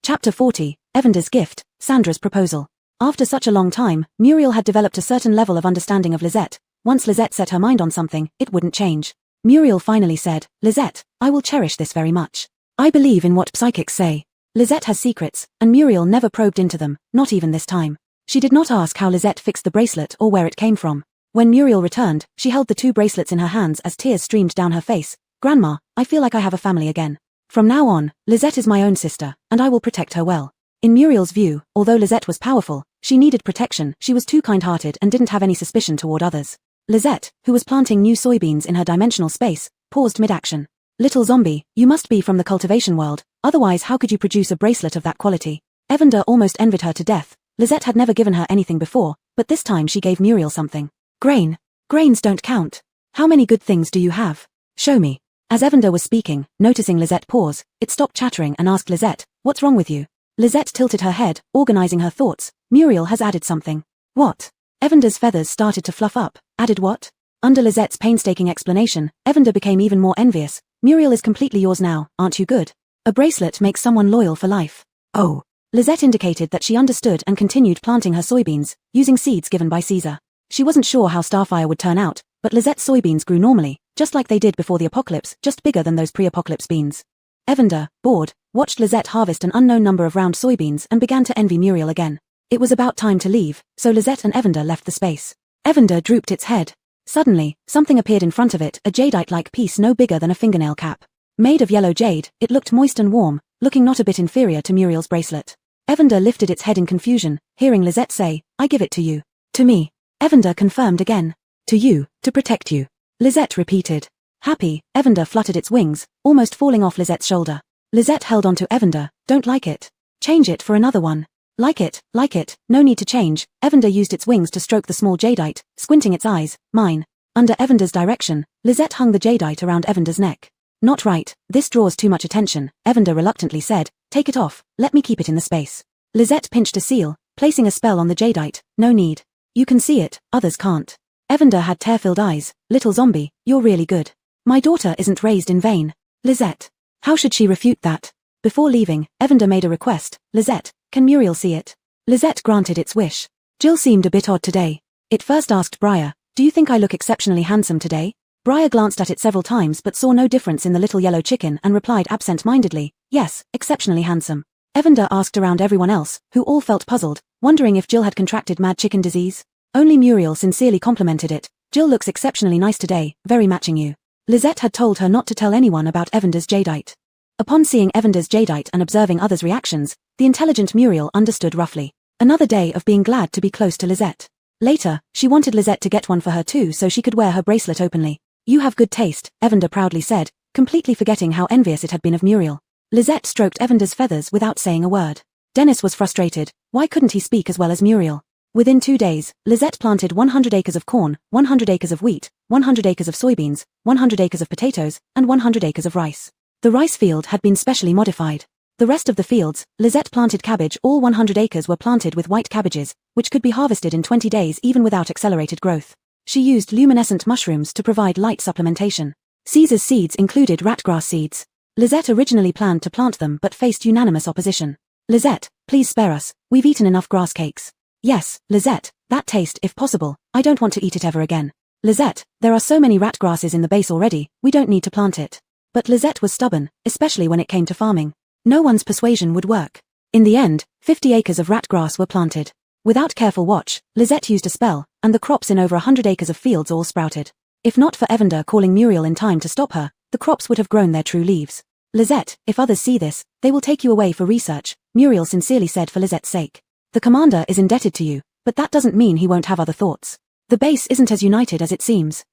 Chapter 40, Evander's Gift, Sandra's Proposal. After such a long time, Muriel had developed a certain level of understanding of Lisette. Once Lisette set her mind on something, it wouldn't change. Muriel finally said, Lisette, I will cherish this very much. I believe in what psychics say. Lisette has secrets, and Muriel never probed into them, not even this time. She did not ask how Lisette fixed the bracelet or where it came from. When Muriel returned, she held the 2 bracelets in her hands as tears streamed down her face. Grandma, I feel like I have a family again. From now on, Lisette is my own sister, and I will protect her well. In Muriel's view, although Lisette was powerful, she needed protection, she was too kind-hearted and didn't have any suspicion toward others. Lisette, who was planting new soybeans in her dimensional space, paused mid-action. Little zombie, you must be from the cultivation world, otherwise how could you produce a bracelet of that quality? Evander almost envied her to death. Lisette had never given her anything before, but this time she gave Muriel something. Grain. Grains don't count. How many good things do you have? Show me. As Evander was speaking, noticing Lisette pause, it stopped chattering and asked Lisette, what's wrong with you? Lisette tilted her head, organizing her thoughts. Muriel has added something. What? Evander's feathers started to fluff up. Added what? Under Lisette's painstaking explanation, Evander became even more envious. Muriel is completely yours now, aren't you good? A bracelet makes someone loyal for life. Oh. Lisette indicated that she understood and continued planting her soybeans, using seeds given by Caesar. She wasn't sure how Starfire would turn out, but Lisette's soybeans grew normally, just like they did before the apocalypse, just bigger than those pre-apocalypse beans. Evander, bored, watched Lisette harvest an unknown number of round soybeans and began to envy Muriel again. It was about time to leave, so Lisette and Evander left the space. Evander drooped its head. Suddenly, something appeared in front of it, a jadeite-like piece no bigger than a fingernail cap. Made of yellow jade, it looked moist and warm, looking not a bit inferior to Muriel's bracelet. Evander lifted its head in confusion, hearing Lisette say, "I give it to you." "To me." Evander confirmed again. "To you, to protect you." Lisette repeated. Happy, Evander fluttered its wings, almost falling off Lisette's shoulder. Lisette held on to Evander. "Don't like it. Change it for another one." Like it, no need to change." Evander used its wings to stroke the small jadeite, squinting its eyes. "Mine." Under Evander's direction, Lisette hung the jadeite around Evander's neck. "Not right, this draws too much attention," Evander reluctantly said. "Take it off, let me keep it in the space." Lisette pinched a seal, placing a spell on the jadeite. "No need. You can see it, others can't." Evander had tear-filled eyes. "Little zombie, you're really good. My daughter isn't raised in vain." Lisette. How should she refute that? Before leaving, Evander made a request. "Lisette, can Muriel see it?" Lisette granted its wish. Jill seemed a bit odd today. It first asked Briar, "Do you think I look exceptionally handsome today?" Briar glanced at it several times but saw no difference in the little yellow chicken and replied absent-mindedly, "Yes, exceptionally handsome." Evander asked around everyone else, who all felt puzzled, wondering if Jill had contracted mad chicken disease. Only Muriel sincerely complimented it. "Jill looks exceptionally nice today, very matching you." Lisette had told her not to tell anyone about Evander's jadeite. Upon seeing Evander's jadeite and observing others' reactions, the intelligent Muriel understood roughly. Another day of being glad to be close to Lisette. Later, she wanted Lisette to get one for her too so she could wear her bracelet openly. "You have good taste," Evander proudly said, completely forgetting how envious it had been of Muriel. Lisette stroked Evander's feathers without saying a word. Dennis was frustrated. Why couldn't he speak as well as Muriel? Within 2 days, Lisette planted 100 acres of corn, 100 acres of wheat, 100 acres of soybeans, 100 acres of potatoes, and 100 acres of rice. The rice field had been specially modified. The rest of the fields, Lisette planted cabbage. All 100 acres were planted with white cabbages, which could be harvested in 20 days even without accelerated growth. She used luminescent mushrooms to provide light supplementation. Caesar's seeds included ratgrass seeds. Lisette originally planned to plant them but faced unanimous opposition. "Lisette, please spare us, we've eaten enough grass cakes." "Yes, Lisette, that taste if possible, I don't want to eat it ever again." "Lisette, there are so many rat grasses in the base already, we don't need to plant it." But Lisette was stubborn, especially when it came to farming. No one's persuasion would work. In the end, 50 acres of ratgrass were planted. Without careful watch, Lisette used a spell, and the crops in over 100 acres of fields all sprouted. If not for Evander calling Muriel in time to stop her, the crops would have grown their true leaves. "Lisette, if others see this, they will take you away for research," Muriel sincerely said for Lisette's sake. "The commander is indebted to you, but that doesn't mean he won't have other thoughts. The base isn't as united as it seems."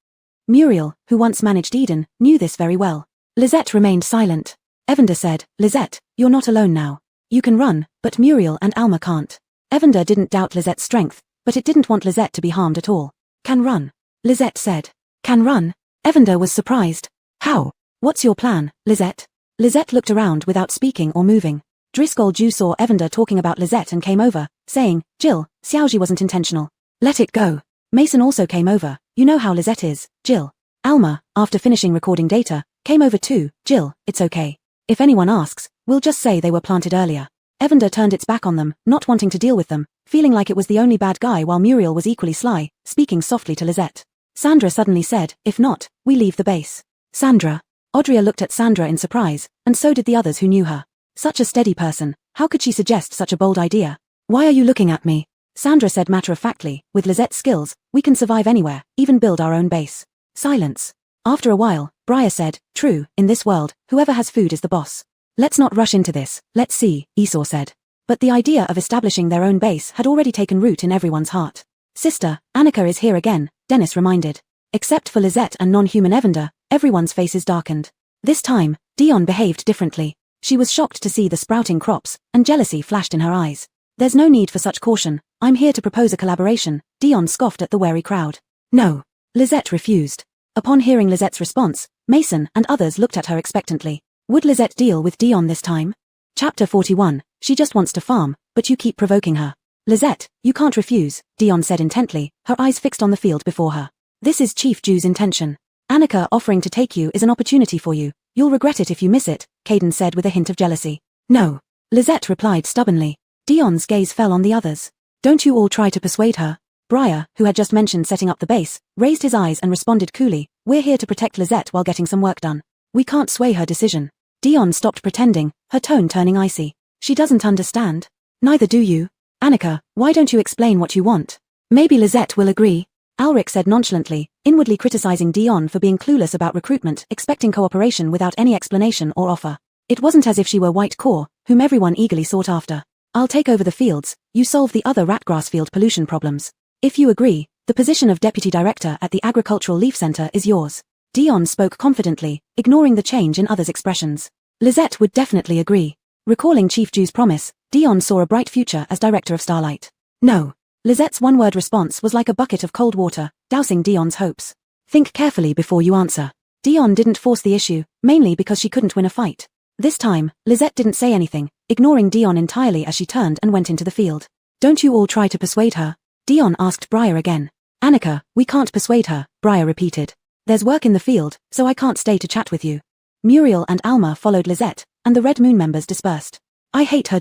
Muriel, who once managed Eden, knew this very well. Lisette remained silent. Evander said, "Lisette, you're not alone now. You can run, but Muriel and Alma can't." Evander didn't doubt Lisette's strength, but it didn't want Lisette to be harmed at all. "Can run," Lisette said. "Can run?" Evander was surprised. "How? What's your plan, Lisette?" Lisette looked around without speaking or moving. Driscoll Jew saw Evander talking about Lisette and came over, saying, "Jill, Xiaoji wasn't intentional. Let it go." Mason also came over. "You know how Lisette is, Jill." Alma, after finishing recording data, came over too. "Jill, it's okay. If anyone asks, we'll just say they were planted earlier." Evander turned its back on them, not wanting to deal with them, feeling like it was the only bad guy while Muriel was equally sly, speaking softly to Lisette. Sandra suddenly said, "If not, we leave the base." "Sandra?" Audrey looked at Sandra in surprise, and so did the others who knew her. Such a steady person, how could she suggest such a bold idea? "Why are you looking at me?" Sandra said matter-of-factly, "With Lisette's skills, we can survive anywhere, even build our own base." Silence. After a while, Briar said, "True, in this world, whoever has food is the boss. Let's not rush into this, let's see," Esau said. But the idea of establishing their own base had already taken root in everyone's heart. "Sister, Annika is here again," Dennis reminded. Except for Lisette and non-human Evander, everyone's faces darkened. This time, Dion behaved differently. She was shocked to see the sprouting crops, and jealousy flashed in her eyes. "There's no need for such caution, I'm here to propose a collaboration," Dion scoffed at the wary crowd. "No." Lisette refused. Upon hearing Lisette's response, Mason and others looked at her expectantly. Would Lisette deal with Dion this time? Chapter 41, She just wants to farm, but you keep provoking her. "Lisette, you can't refuse," Dion said intently, her eyes fixed on the field before her. "This is Chief Jew's intention. Annika offering to take you is an opportunity for you. You'll regret it if you miss it," Caden said with a hint of jealousy. "No," Lisette replied stubbornly. Dion's gaze fell on the others. "Don't you all try to persuade her." Briar, who had just mentioned setting up the base, raised his eyes and responded coolly, "We're here to protect Lisette while getting some work done. We can't sway her decision." Dion stopped pretending, her tone turning icy. "She doesn't understand." "Neither do you. Annika, why don't you explain what you want? Maybe Lisette will agree." Alric said nonchalantly, inwardly criticizing Dion for being clueless about recruitment, expecting cooperation without any explanation or offer. It wasn't as if she were White Core, whom everyone eagerly sought after. I'll take over the fields, you solve the other ratgrass field pollution problems. If you agree, the position of Deputy Director at the Agricultural Leaf Center is yours. Dion spoke confidently, ignoring the change in others' expressions. Lizette would definitely agree. Recalling Chief Ju's promise, Dion saw a bright future as Director of Starlight. No. Lizette's one-word response was like a bucket of cold water, dousing Dion's hopes. Think carefully before you answer. Dion didn't force the issue, mainly because she couldn't win a fight. This time, Lizette didn't say anything, ignoring Dion entirely as she turned and went into the field. Don't you all try to persuade her? Dion asked Briar again. Annika, we can't persuade her, Briar repeated. There's work in the field, so I can't stay to chat with you. Muriel and Alma followed Lizette, and the Red Moon members dispersed. I hate her.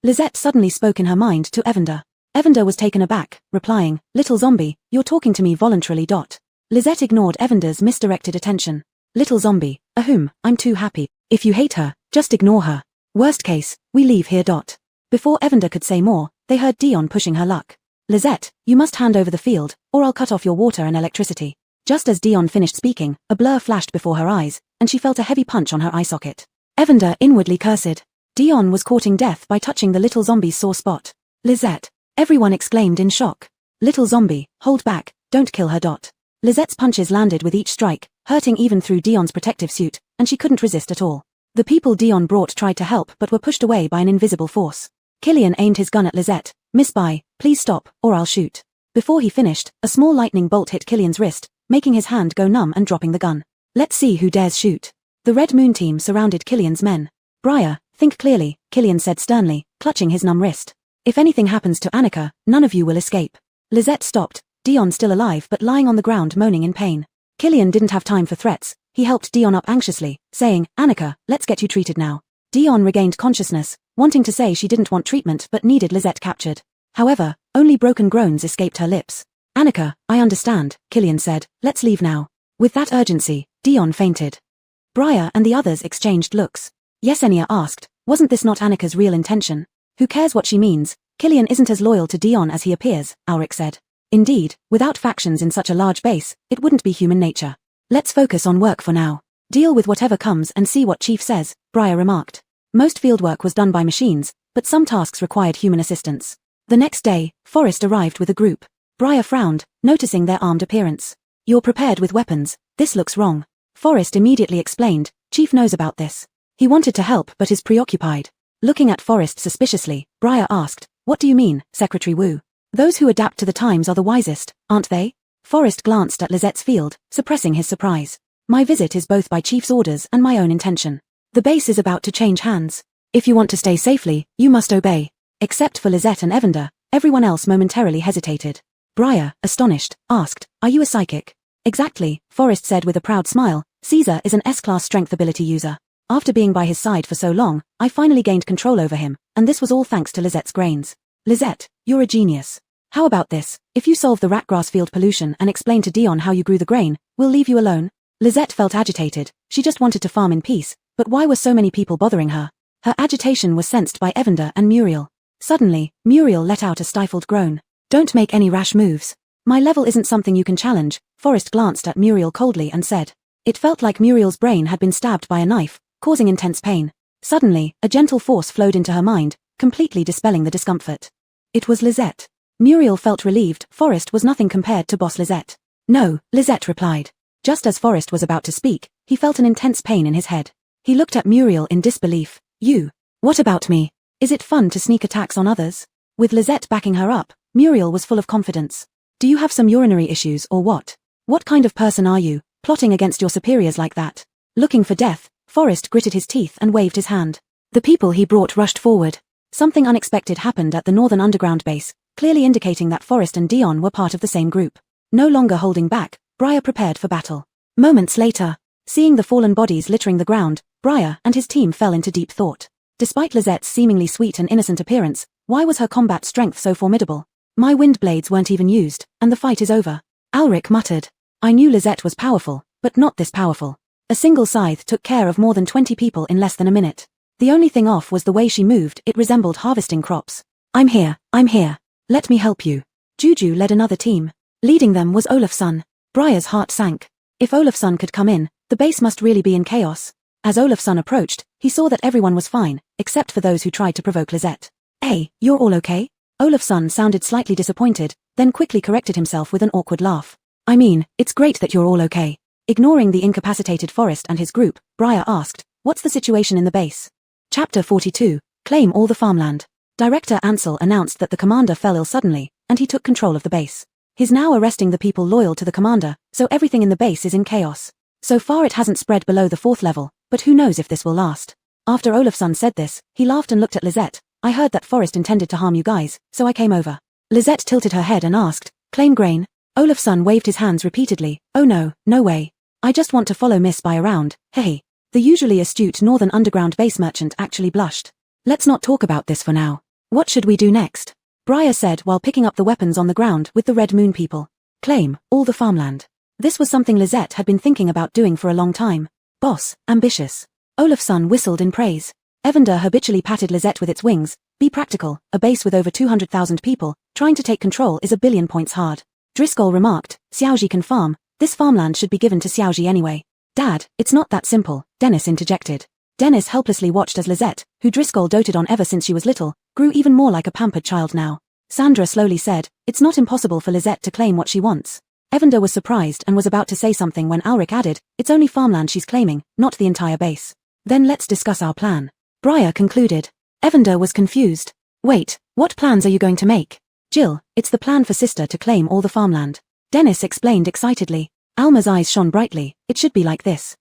Lizette suddenly spoke in her mind to Evander. Evander was taken aback, replying, Little zombie, you're talking to me voluntarily. Lizette ignored Evander's misdirected attention. Little zombie, ahum, I'm too happy. If you hate her, just ignore her. Worst case, we leave here. Before Evander could say more, they heard Dion pushing her luck. Lizette, you must hand over the field, or I'll cut off your water and electricity. Just as Dion finished speaking, a blur flashed before her eyes, and she felt a heavy punch on her eye socket. Evander inwardly cursed. Dion was courting death by touching the little zombie's sore spot. Lizette. Everyone exclaimed in shock. Little zombie, hold back, don't kill her. Lizette's punches landed with each strike, hurting even through Dion's protective suit, and she couldn't resist at all. The people Dion brought tried to help but were pushed away by an invisible force. Killian aimed his gun at Lizette. Miss Bai, please stop, or I'll shoot. Before he finished, a small lightning bolt hit Killian's wrist, making his hand go numb and dropping the gun. Let's see who dares shoot. The Red Moon team surrounded Killian's men. Briar, think clearly, Killian said sternly, clutching his numb wrist. If anything happens to Annika, none of you will escape. Lizette stopped, Dion still alive but lying on the ground moaning in pain. Killian didn't have time for threats, he helped Dion up anxiously, saying, Annika, let's get you treated now. Dion regained consciousness, wanting to say she didn't want treatment but needed Lizette captured. However, only broken groans escaped her lips. Annika, I understand, Killian said, let's leave now. With that urgency, Dion fainted. Briar and the others exchanged looks. Yesenia asked, wasn't this not Annika's real intention? Who cares what she means? Killian isn't as loyal to Dion as he appears, Ulrich said. Indeed, without factions in such a large base, it wouldn't be human nature. Let's focus on work for now. Deal with whatever comes and see what Chief says, Briar remarked. Most fieldwork was done by machines, but some tasks required human assistance. The next day, Forrest arrived with a group. Briar frowned, noticing their armed appearance. You're prepared with weapons, this looks wrong. Forrest immediately explained, Chief knows about this. He wanted to help but is preoccupied. Looking at Forrest suspiciously, Briar asked, what do you mean, Secretary Wu? Those who adapt to the times are the wisest, aren't they? Forrest glanced at Lizette's field, suppressing his surprise. My visit is both by Chief's orders and my own intention. The base is about to change hands. If you want to stay safely, you must obey. Except for Lizette and Evander, everyone else momentarily hesitated. Briar, astonished, asked, are you a psychic? Exactly, Forrest said with a proud smile, Caesar is an S-class strength ability user. After being by his side for so long, I finally gained control over him, and this was all thanks to Lizette's grains. Lizette, you're a genius. How about this, if you solve the ratgrass field pollution and explain to Dion how you grew the grain, we'll leave you alone? Lizette felt agitated, she just wanted to farm in peace, but why were so many people bothering her? Her agitation was sensed by Evander and Muriel. Suddenly, Muriel let out a stifled groan. Don't make any rash moves. My level isn't something you can challenge, Forrest glanced at Muriel coldly and said. It felt like Muriel's brain had been stabbed by a knife, causing intense pain. Suddenly, a gentle force flowed into her mind, completely dispelling the discomfort. It was Lizette. Muriel felt relieved, Forrest was nothing compared to Boss Lizette. No, Lizette replied. Just as Forrest was about to speak, he felt an intense pain in his head. He looked at Muriel in disbelief. You? What about me? Is it fun to sneak attacks on others? With Lizette backing her up, Muriel was full of confidence. Do you have some urinary issues or what? What kind of person are you, plotting against your superiors like that? Looking for death, Forrest gritted his teeth and waved his hand. The people he brought rushed forward. Something unexpected happened at the northern underground base, clearly indicating that Forrest and Dion were part of the same group. No longer holding back, Briar prepared for battle. Moments later, seeing the fallen bodies littering the ground, Briar and his team fell into deep thought. Despite Lizette's seemingly sweet and innocent appearance, why was her combat strength so formidable? My wind blades weren't even used, and the fight is over. Ulrich muttered. I knew Lizette was powerful, but not this powerful. A single scythe took care of more than 20 people in less than a minute. The only thing off was the way she moved, it resembled harvesting crops. I'm here. Let me help you. Juju led another team. Leading them was Olaf's son. Briar's heart sank. If Olaf's son could come in, the base must really be in chaos. As Olaf's son approached, he saw that everyone was fine, except for those who tried to provoke Lisette. Hey, you're all okay? Olaf's son sounded slightly disappointed, then quickly corrected himself with an awkward laugh. I mean, it's great that you're all okay. Ignoring the incapacitated Forrest and his group, Briar asked, what's the situation in the base? Chapter 42, Claim all the farmland. Director Ansel announced that the commander fell ill suddenly, and he took control of the base. He's now arresting the people loyal to the commander, so everything in the base is in chaos. So far it hasn't spread below the 4th level, but who knows if this will last. After Olaf's son said this, he laughed and looked at Lisette. I heard that Forrest intended to harm you guys, so I came over. Lisette tilted her head and asked, claim grain? Olaf's son waved his hands repeatedly. Oh no, no way. I just want to follow Miss Bai around, hey. The usually astute northern underground base merchant actually blushed. Let's not talk about this for now. What should we do next? Briar said while picking up the weapons on the ground with the Red Moon people. Claim all the farmland. This was something Lisette had been thinking about doing for a long time. Boss, ambitious. Olaf's son whistled in praise. Evander habitually patted Lisette with its wings. Be practical, a base with over 200,000 people, trying to take control is a billion points hard. Driscoll remarked, Xiaoji can farm, this farmland should be given to Xiaoji anyway. Dad, it's not that simple, Dennis interjected. Dennis helplessly watched as Lisette, who Driscoll doted on ever since she was little, grew even more like a pampered child now. Sandra slowly said, it's not impossible for Lisette to claim what she wants. Evander was surprised and was about to say something when Ulrich added, it's only farmland she's claiming, not the entire base. Then let's discuss our plan. Briar concluded. Evander was confused. Wait, what plans are you going to make? Jill, it's the plan for sister to claim all the farmland. Dennis explained excitedly. Alma's eyes shone brightly, it should be like this.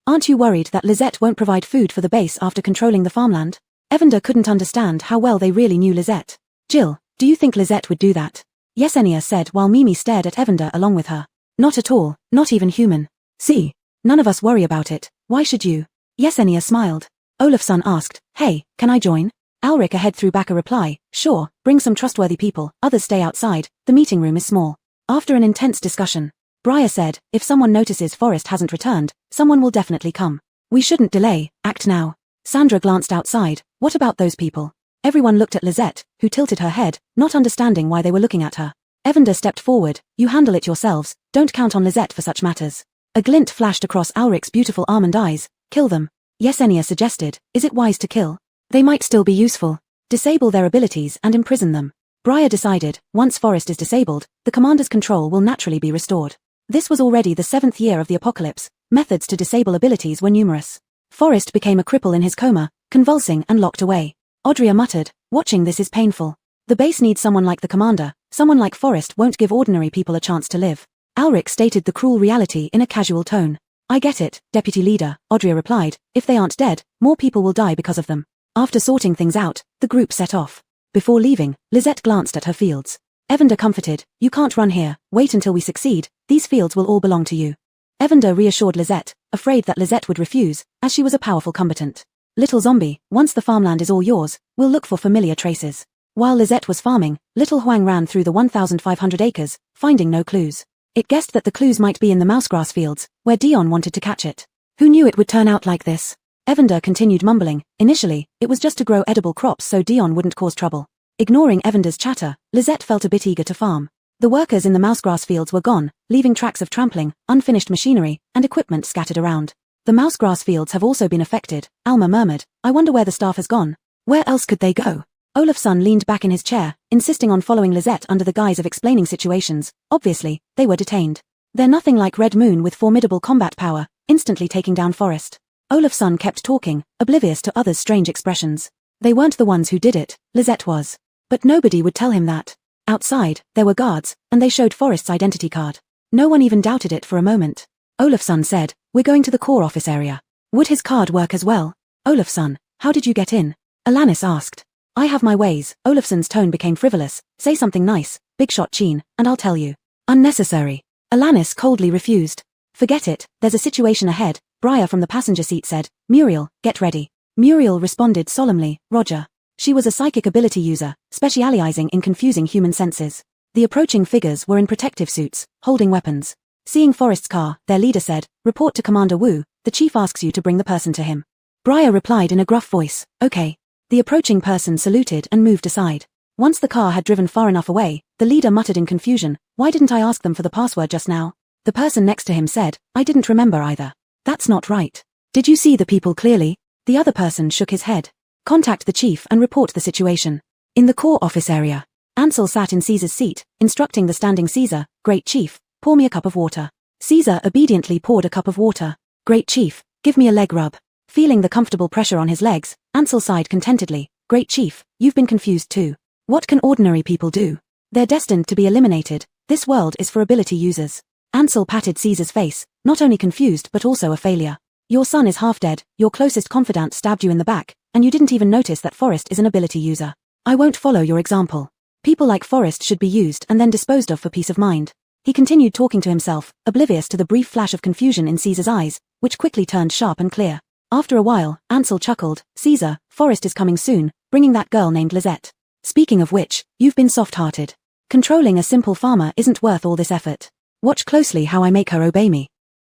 Aren't you worried that Lisette won't provide food for the base after controlling the farmland? Evander couldn't understand how well they really knew Lisette. Jill, do you think Lisette would do that? Yesenia said while Mimi stared at Evander along with her. Not at all, not even human. See, none of us worry about it, why should you? Yesenia smiled. Olaf's son asked, hey, can I join? Ulrich ahead threw back a reply, sure, bring some trustworthy people, others stay outside, the meeting room is small. After an intense discussion, Briar said, if someone notices Forrest hasn't returned, someone will definitely come. We shouldn't delay, act now. Sandra glanced outside, what about those people? Everyone looked at Lisette, who tilted her head, not understanding why they were looking at her. Evander stepped forward, you handle it yourselves, don't count on Lisette for such matters. A glint flashed across Ulrich's beautiful almond eyes, kill them. Yesenia suggested, is it wise to kill? They might still be useful. Disable their abilities and imprison them. Briar decided, once Forrest is disabled, the commander's control will naturally be restored. This was already the 7th year of the apocalypse, methods to disable abilities were numerous. Forrest became a cripple in his coma, convulsing and locked away. Audria muttered, watching this is painful. The base needs someone like the commander, someone like Forrest won't give ordinary people a chance to live. Ulrich stated the cruel reality in a casual tone. I get it, deputy leader, Audria replied, if they aren't dead, more people will die because of them. After sorting things out, the group set off. Before leaving, Lisette glanced at her fields. Evander comforted, you can't run here, wait until we succeed, these fields will all belong to you. Evander reassured Lisette, afraid that Lisette would refuse, as she was a powerful combatant. Little zombie, once the farmland is all yours, we'll look for familiar traces. While Lisette was farming, little Huang ran through the 1,500 acres, finding no clues. It guessed that the clues might be in the mousegrass fields, where Dion wanted to catch it. Who knew it would turn out like this? Evander continued mumbling, initially, it was just to grow edible crops so Dion wouldn't cause trouble. Ignoring Evander's chatter, Lisette felt a bit eager to farm. The workers in the mousegrass fields were gone, leaving tracks of trampling, unfinished machinery, and equipment scattered around. The mousegrass fields have also been affected, Alma murmured, I wonder where the staff has gone. Where else could they go? Olaf's son leaned back in his chair, insisting on following Lisette under the guise of explaining situations. Obviously, they were detained. They're nothing like Red Moon with formidable combat power, instantly taking down Forrest. Olaf's son kept talking, oblivious to others' strange expressions. They weren't the ones who did it, Lisette was. But nobody would tell him that. Outside, there were guards, and they showed Forrest's identity card. No one even doubted it for a moment. Olaf's son said, we're going to the core office area. Would his card work as well? Olaf's son, how did you get in? Alanis asked. I have my ways, Olafson's tone became frivolous. Say something nice, big shot Cheen, and I'll tell you. Unnecessary. Alanis coldly refused. Forget it, there's a situation ahead, Briar from the passenger seat said. Muriel, get ready. Muriel responded solemnly, Roger. She was a psychic ability user, specializing in confusing human senses. The approaching figures were in protective suits, holding weapons. Seeing Forrest's car, their leader said, report to Commander Wu, the chief asks you to bring the person to him. Briar replied in a gruff voice, okay. The approaching person saluted and moved aside. Once the car had driven far enough away, the leader muttered in confusion, why didn't I ask them for the password just now? The person next to him said, I didn't remember either. That's not right. Did you see the people clearly? The other person shook his head. Contact the chief and report the situation. In the core office area. Ansel sat in Caesar's seat, instructing the standing Caesar, Great Chief, pour me a cup of water. Caesar obediently poured a cup of water. Great Chief, give me a leg rub. Feeling the comfortable pressure on his legs, Ansel sighed contentedly. Great Chief, you've been confused too. What can ordinary people do? They're destined to be eliminated. This world is for ability users. Ansel patted Caesar's face, not only confused but also a failure. Your son is half dead, your closest confidant stabbed you in the back, and you didn't even notice that Forrest is an ability user. I won't follow your example. People like Forrest should be used and then disposed of for peace of mind. He continued talking to himself, oblivious to the brief flash of confusion in Caesar's eyes, which quickly turned sharp and clear. After a while, Ansel chuckled. Caesar, Forrest is coming soon, bringing that girl named Lizette. Speaking of which, you've been soft-hearted. Controlling a simple farmer isn't worth all this effort. Watch closely how I make her obey me.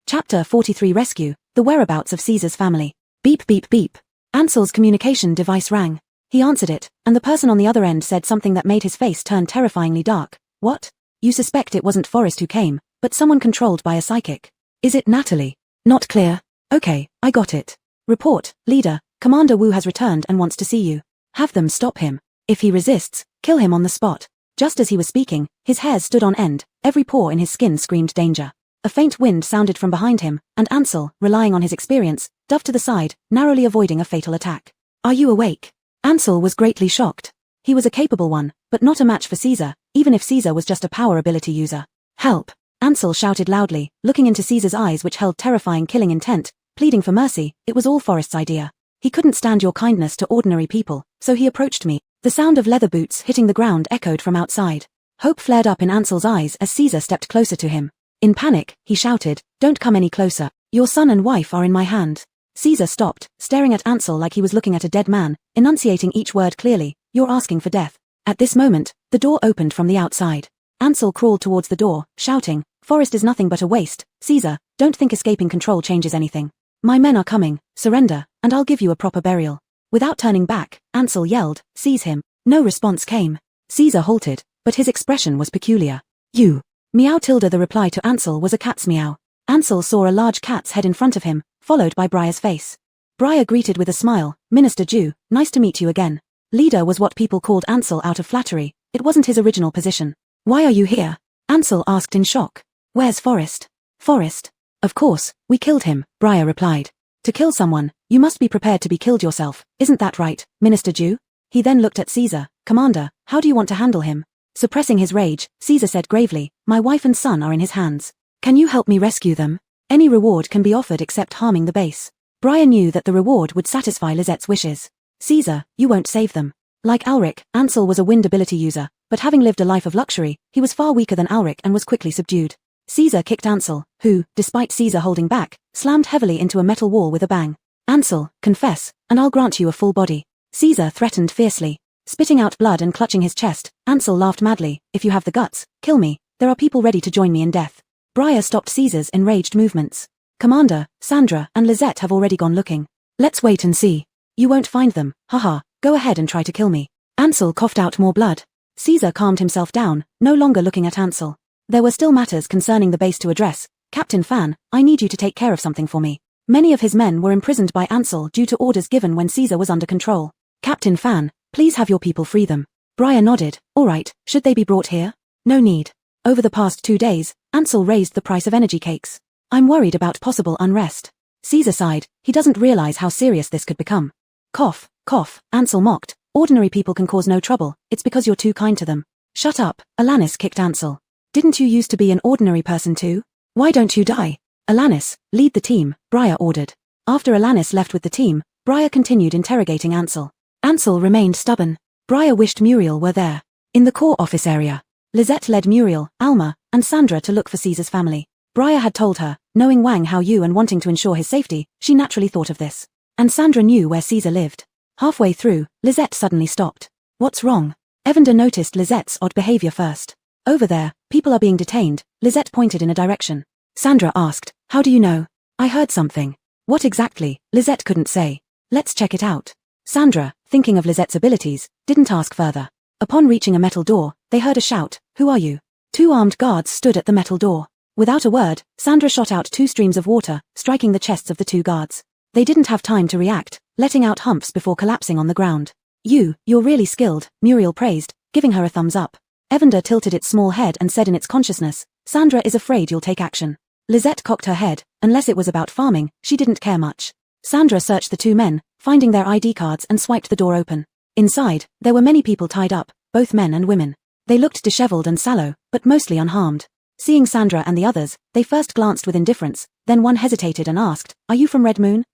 Chapter 43 Rescue, the whereabouts of Caesar's family. Beep beep beep. Ansel's communication device rang. He answered it, and the person on the other end said something that made his face turn terrifyingly dark. What? You suspect it wasn't Forrest who came, but someone controlled by a psychic. Is it Natalie? Not clear. Okay, I got it. Report, leader, Commander Wu has returned and wants to see you. Have them stop him. If he resists, kill him on the spot. Just as he was speaking, his hairs stood on end, every pore in his skin screamed danger. A faint wind sounded from behind him, and Ansel, relying on his experience, dove to the side, narrowly avoiding a fatal attack. Are you awake? Ansel was greatly shocked. He was a capable one, but not a match for Caesar, even if Caesar was just a power ability user. Help! Ansel shouted loudly, looking into Caesar's eyes which held terrifying killing intent, pleading for mercy. It was all Forrest's idea. He couldn't stand your kindness to ordinary people, so he approached me. The sound of leather boots hitting the ground echoed from outside. Hope flared up in Ansel's eyes as Caesar stepped closer to him. In panic, he shouted, "Don't come any closer. Your son and wife are in my hand." Caesar stopped, staring at Ansel like he was looking at a dead man, enunciating each word clearly. You're asking for death. At this moment, the door opened from the outside. Ansel crawled towards the door, shouting, Forrest is nothing but a waste. Caesar, don't think escaping control changes anything. My men are coming, surrender, and I'll give you a proper burial. Without turning back, Ansel yelled, seize him. No response came. Caesar halted, but his expression was peculiar. You. Meow tilde. The reply to Ansel was a cat's meow. Ansel saw a large cat's head in front of him, followed by Briar's face. Briar greeted with a smile, Minister Jew, nice to meet you again. Leader was what people called Ansel out of flattery. It wasn't his original position. Why are you here? Ansel asked in shock. Where's Forrest? Forrest? Of course, we killed him, Briar replied. To kill someone, you must be prepared to be killed yourself, isn't that right, Minister Jew? He then looked at Caesar. Commander, how do you want to handle him? Suppressing his rage, Caesar said gravely, my wife and son are in his hands. Can you help me rescue them? Any reward can be offered except harming the base. Briar knew that the reward would satisfy Lizette's wishes. Caesar, you won't save them. Like Alric, Ansel was a wind ability user, but having lived a life of luxury, he was far weaker than Alric and was quickly subdued. Caesar kicked Ansel, who, despite Caesar holding back, slammed heavily into a metal wall with a bang. Ansel, confess, and I'll grant you a full body. Caesar threatened fiercely. Spitting out blood and clutching his chest, Ansel laughed madly, if you have the guts, kill me, there are people ready to join me in death. Briar stopped Caesar's enraged movements. Commander, Sandra and Lizette have already gone looking. Let's wait and see. You won't find them, haha, go ahead and try to kill me. Ansel coughed out more blood. Caesar calmed himself down, no longer looking at Ansel. There were still matters concerning the base to address. Captain Fan, I need you to take care of something for me. Many of his men were imprisoned by Ansel due to orders given when Caesar was under control. Captain Fan, please have your people free them. Briar nodded. All right, should they be brought here? No need. Over the past 2 days, Ansel raised the price of energy cakes. I'm worried about possible unrest. Caesar sighed. He doesn't realize how serious this could become. Cough, cough, Ansel mocked. Ordinary people can cause no trouble, it's because you're too kind to them. Shut up, Alanis kicked Ansel. Didn't you used to be an ordinary person too? Why don't you die? Alanis, lead the team, Briar ordered. After Alanis left with the team, Briar continued interrogating Ansel. Ansel remained stubborn. Briar wished Muriel were there. In the core office area, Lizette led Muriel, Alma, and Sandra to look for Caesar's family. Briar had told her, knowing Wang Hao Yu and wanting to ensure his safety, she naturally thought of this. And Sandra knew where Caesar lived. Halfway through, Lizette suddenly stopped. What's wrong? Evander noticed Lizette's odd behavior first. Over there, people are being detained, Lizette pointed in a direction. Sandra asked, how do you know? I heard something. What exactly? Lizette couldn't say. Let's check it out. Sandra, thinking of Lizette's abilities, didn't ask further. Upon reaching a metal door, they heard a shout, who are you? 2 armed guards stood at the metal door. Without a word, Sandra shot out 2 streams of water, striking the chests of the 2 guards. They didn't have time to react, letting out humps before collapsing on the ground. You're really skilled, Muriel praised, giving her a thumbs up. Evander tilted its small head and said in its consciousness, Sandra is afraid you'll take action. Lisette cocked her head. Unless it was about farming, she didn't care much. Sandra searched the two men, finding their ID cards and swiped the door open. Inside, there were many people tied up, both men and women. They looked disheveled and sallow, but mostly unharmed. Seeing Sandra and the others, they first glanced with indifference, then one hesitated and asked, Are you from Red Moon?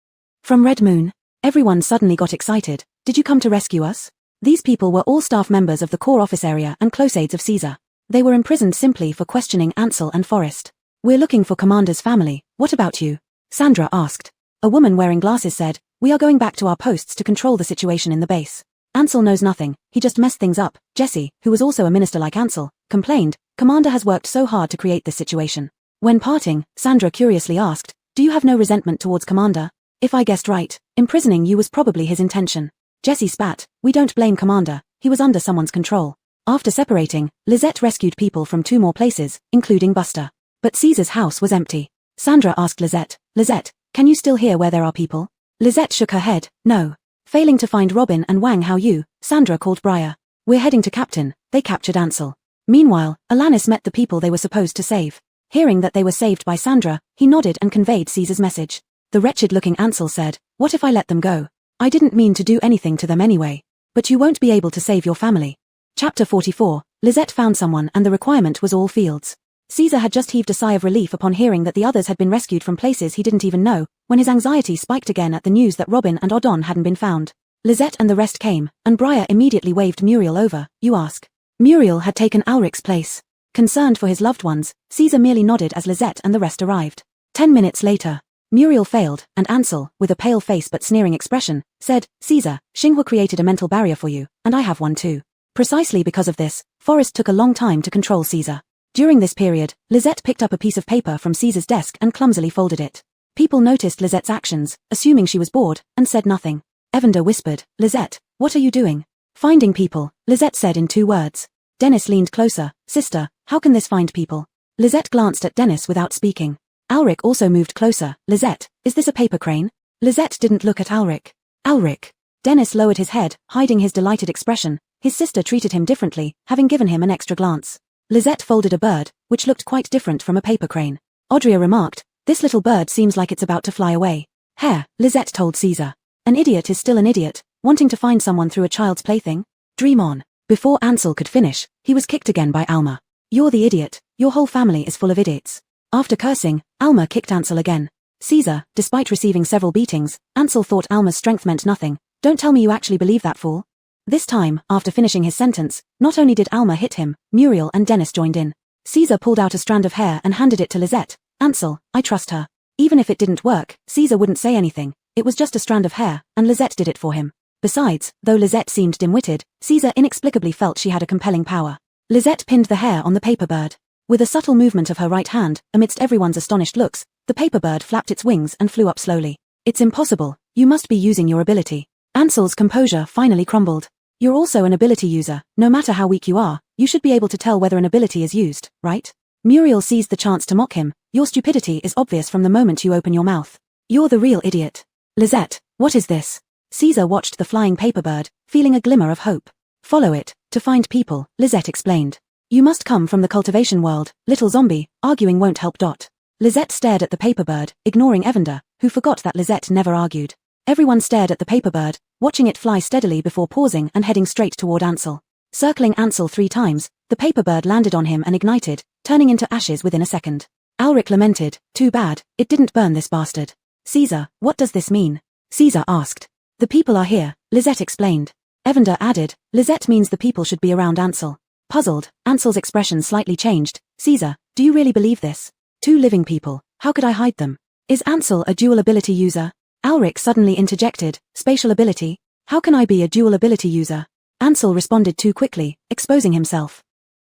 From Red Moon? Everyone suddenly got excited. Did you come to rescue us? These people were all staff members of the core office area and close aides of Caesar. They were imprisoned simply for questioning Ansel and Forrest. We're looking for Commander's family. What about you? Sandra asked. A woman wearing glasses said, We are going back to our posts to control the situation in the base. Ansel knows nothing, he just messed things up. Jesse, who was also a minister like Ansel, complained, Commander has worked so hard to create this situation. When parting, Sandra curiously asked, Do you have no resentment towards Commander? If I guessed right, imprisoning you was probably his intention. Jesse spat, We don't blame Commander, he was under someone's control. After separating, Lisette rescued people from 2 more places, including Buster. But Caesar's house was empty. Sandra asked Lisette, can you still hear where there are people? Lisette shook her head, no. Failing to find Robin and Wang Hao Yu, Sandra called Briar. We're heading to Captain, they captured Ansel. Meanwhile, Alanis met the people they were supposed to save. Hearing that they were saved by Sandra, he nodded and conveyed Caesar's message. The wretched-looking Ansel said, What if I let them go? I didn't mean to do anything to them anyway. But you won't be able to save your family. Chapter 44, Lisette found someone and the requirement was all fields. Caesar had just heaved a sigh of relief upon hearing that the others had been rescued from places he didn't even know, when his anxiety spiked again at the news that Robin and Odon hadn't been found. Lisette and the rest came, and Briar immediately waved Muriel over, you ask. Muriel had taken Ulrich's place. Concerned for his loved ones, Caesar merely nodded as Lisette and the rest arrived. 10 minutes later, Muriel failed, and Ansel, with a pale face but sneering expression, said, Caesar, Xinhua created a mental barrier for you, and I have one too. Precisely because of this, Forrest took a long time to control Caesar. During this period, Lisette picked up a piece of paper from Caesar's desk and clumsily folded it. People noticed Lisette's actions, assuming she was bored, and said nothing. Evander whispered, Lisette, what are you doing? Finding people, Lisette said in 2 words. Dennis leaned closer, Sister, how can this find people? Lisette glanced at Dennis without speaking. Ulrich also moved closer, Lisette, is this a paper crane? Lisette didn't look at Ulrich. Ulrich. Dennis lowered his head, hiding his delighted expression. His sister treated him differently, having given him an extra glance. Lisette folded a bird, which looked quite different from a paper crane. Audria remarked, This little bird seems like it's about to fly away. Hare, Lisette told Caesar. An idiot is still an idiot, wanting to find someone through a child's plaything? Dream on. Before Ansel could finish, he was kicked again by Alma. You're the idiot, your whole family is full of idiots. After cursing, Alma kicked Ansel again. Caesar, despite receiving several beatings, Ansel thought Alma's strength meant nothing. Don't tell me you actually believe that fool. This time, after finishing his sentence, not only did Alma hit him, Muriel and Dennis joined in. Caesar pulled out a strand of hair and handed it to Lisette. Ansel, I trust her. Even if it didn't work, Caesar wouldn't say anything. It was just a strand of hair, and Lisette did it for him. Besides, though Lisette seemed dim-witted, Caesar inexplicably felt she had a compelling power. Lisette pinned the hair on the paper bird. With a subtle movement of her right hand, amidst everyone's astonished looks, the paper bird flapped its wings and flew up slowly. It's impossible. You must be using your ability. Ansel's composure finally crumbled. You're also an ability user. No matter how weak you are, you should be able to tell whether an ability is used, right? Muriel seized the chance to mock him. Your stupidity is obvious from the moment you open your mouth. You're the real idiot. Lisette, what is this? Caesar watched the flying paper bird, feeling a glimmer of hope. Follow it, to find people, Lisette explained. You must come from the cultivation world, little zombie, arguing won't help. Lisette stared at the paper bird, ignoring Evander, who forgot that Lisette never argued. Everyone stared at the paper bird, watching it fly steadily before pausing and heading straight toward Ansel. Circling Ansel 3 times, the paper bird landed on him and ignited, turning into ashes within a second. Ulrich lamented, too bad, it didn't burn this bastard. Caesar, what does this mean? Caesar asked. The people are here, Lisette explained. Evander added, Lisette means the people should be around Ansel. Puzzled, Ansel's expression slightly changed. Caesar, do you really believe this? 2 living people, how could I hide them? Is Ansel a dual ability user? Ulrich suddenly interjected, spatial ability? How can I be a dual ability user? Ansel responded too quickly, exposing himself.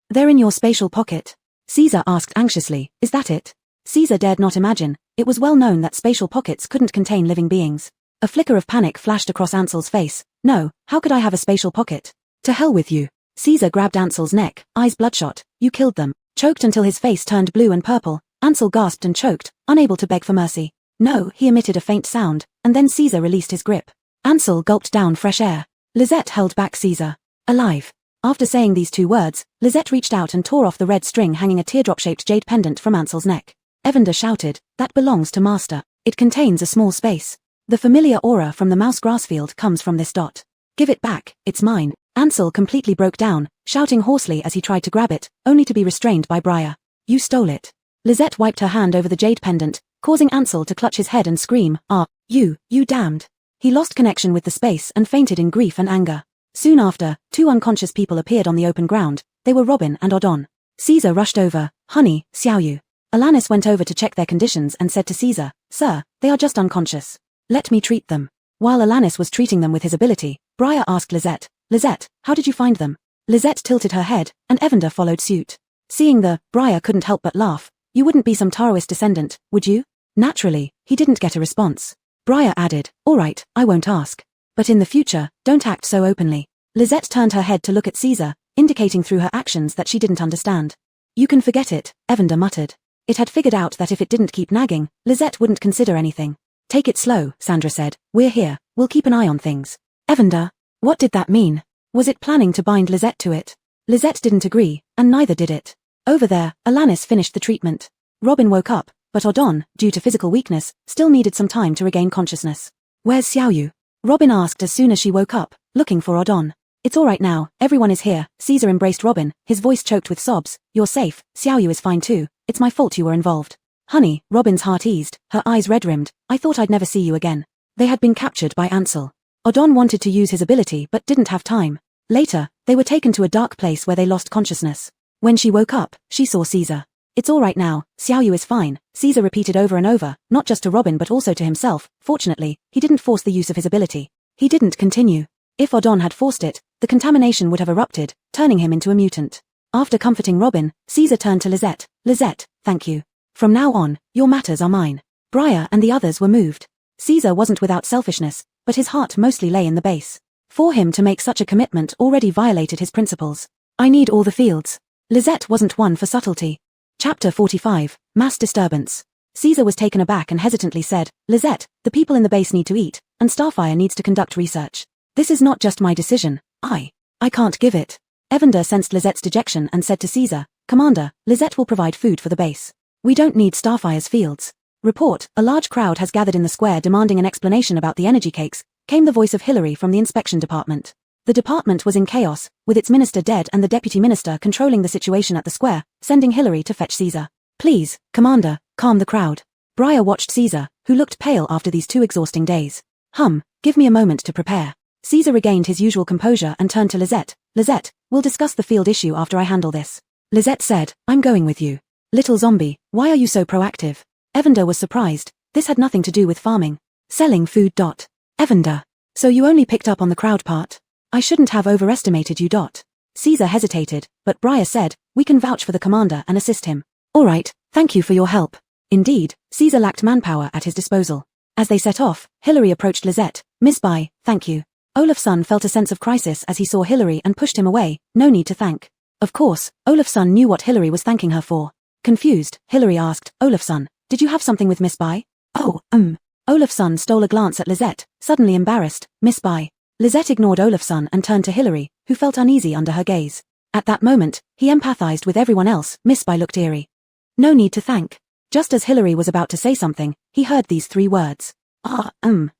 They're in your spatial pocket. Caesar asked anxiously, is that it? Caesar dared not imagine. It was well known that spatial pockets couldn't contain living beings. A flicker of panic flashed across Ansel's face. No, how could I have a spatial pocket? To hell with you. Caesar grabbed Ansel's neck, eyes bloodshot. You killed them. Choked until his face turned blue and purple, Ansel gasped and choked, unable to beg for mercy. No, he emitted a faint sound, and then Caesar released his grip. Ansel gulped down fresh air. Lisette held back Caesar. Alive. After saying these two words, Lisette reached out and tore off the red string hanging a teardrop-shaped jade pendant from Ansel's neck. Evander shouted, "That belongs to Master. It contains a small space. The familiar aura from the mouse grass field comes from this dot. Give it back, it's mine." Ansel completely broke down, shouting hoarsely as he tried to grab it, only to be restrained by Briar. "You stole it." Lisette wiped her hand over the jade pendant, causing Ansel to clutch his head and scream, "Ah, you damned." He lost connection with the space and fainted in grief and anger. Soon after, two unconscious people appeared on the open ground. They were Robin and Odon. Caesar rushed over. "Honey, Xiaoyu." Alanis went over to check their conditions and said to Caesar, "Sir, they are just unconscious. Let me treat them." While Alanis was treating them with his ability, Briar asked Lisette, "Lisette, how did you find them?" Lisette tilted her head, and Evander followed suit. Seeing Briar couldn't help but laugh. "You wouldn't be some Taoist descendant, would you?" Naturally, he didn't get a response. Briar added, "All right, I won't ask. But in the future, don't act so openly." Lisette turned her head to look at Caesar, indicating through her actions that she didn't understand. "You can forget it," Evander muttered. It had figured out that if it didn't keep nagging, Lisette wouldn't consider anything. "Take it slow," Sandra said. "We're here, we'll keep an eye on things." Evander? What did that mean? Was it planning to bind Lisette to it? Lisette didn't agree, and neither did it. Over there, Alanis finished the treatment. Robin woke up, but Odon, due to physical weakness, still needed some time to regain consciousness. "Where's Xiaoyu?" Robin asked as soon as she woke up, looking for Odon. "It's all right now, everyone is here." Caesar embraced Robin, his voice choked with sobs. "You're safe, Xiaoyu is fine too. It's my fault you were involved." "Honey," Robin's heart eased, her eyes red-rimmed. "I thought I'd never see you again." They had been captured by Ansel. Odon wanted to use his ability but didn't have time. Later, they were taken to a dark place where they lost consciousness. When she woke up, she saw Caesar. "It's all right now, Xiaoyu is fine," Caesar repeated over and over, not just to Robin but also to himself. Fortunately, he didn't force the use of his ability. He didn't continue. If Odon had forced it, the contamination would have erupted, turning him into a mutant. After comforting Robin, Caesar turned to Lisette. "Lisette, thank you. From now on, your matters are mine." Briar and the others were moved. Caesar wasn't without selfishness, but his heart mostly lay in the base. For him to make such a commitment already violated his principles. "I need all the fields." Lisette wasn't one for subtlety. Chapter 45, Mass Disturbance. Caesar was taken aback and hesitantly said, "Lisette, the people in the base need to eat, and Starfire needs to conduct research. This is not just my decision. I can't give it." Evander sensed Lisette's dejection and said to Caesar, "Commander, Lisette will provide food for the base. We don't need Starfire's fields." Report, a large crowd has gathered in the square demanding an explanation about the energy cakes, came the voice of Hillary from the inspection department. The department was in chaos, with its minister dead and the deputy minister controlling the situation at the square, sending Hillary to fetch Caesar. "Please, Commander, calm the crowd." Briar watched Caesar, who looked pale after these 2 exhausting days. Give me a moment to prepare." Caesar regained his usual composure and turned to Lisette. "Lisette, we'll discuss the field issue after I handle this." Lisette said, "I'm going with you." "Little zombie, why are you so proactive?" Evander was surprised. This had nothing to do with farming. Selling food. Evander. "So you only picked up on the crowd part? I shouldn't have overestimated you. Caesar hesitated, but Briar said, "We can vouch for the commander and assist him." "All right, thank you for your help." Indeed, Caesar lacked manpower at his disposal. As they set off, Hillary approached Lisette. "Miss Bai, thank you." Olafsson felt a sense of crisis as he saw Hillary and pushed him away. "No need to thank." Of course, Olafsson knew what Hillary was thanking her for. Confused, Hillary asked, "Olafsson, did you have something with Miss Bai?" Olafsson stole a glance at Lisette, suddenly embarrassed. "Miss Bai." Lisette ignored Olafsson and turned to Hillary, who felt uneasy under her gaze. At that moment, he empathized with everyone else. Miss Bai looked eerie. "No need to thank." Just as Hillary was about to say something, he heard these 3 words.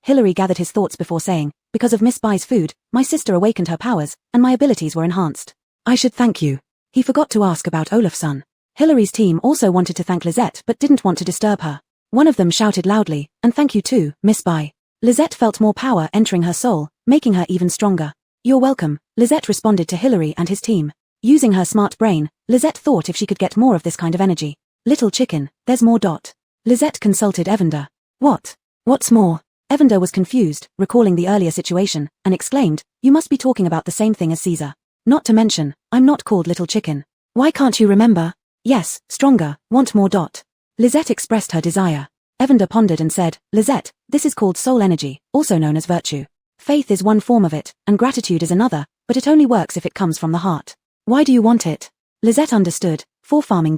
Hillary gathered his thoughts before saying, "Because of Miss Bai's food, my sister awakened her powers, and my abilities were enhanced. I should thank you." He forgot to ask about Olafsson. Hillary's team also wanted to thank Lisette but didn't want to disturb her. One of them shouted loudly, "And thank you too, Miss Bai." Lisette felt more power entering her soul, making her even stronger. "You're welcome," Lisette responded to Hillary and his team. Using her smart brain, Lisette thought if she could get more of this kind of energy. "Little chicken, there's more. Lisette consulted Evander. What's more?" Evander was confused, recalling the earlier situation, and exclaimed, "You must be talking about the same thing as Caesar. Not to mention, I'm not called Little Chicken. Why can't you remember?" "Yes, stronger, want more. Lisette expressed her desire. Evander pondered and said, "Lisette, this is called soul energy, also known as virtue. Faith is one form of it, and gratitude is another, but it only works if it comes from the heart. Why do you want it?" Lisette understood. "For farming.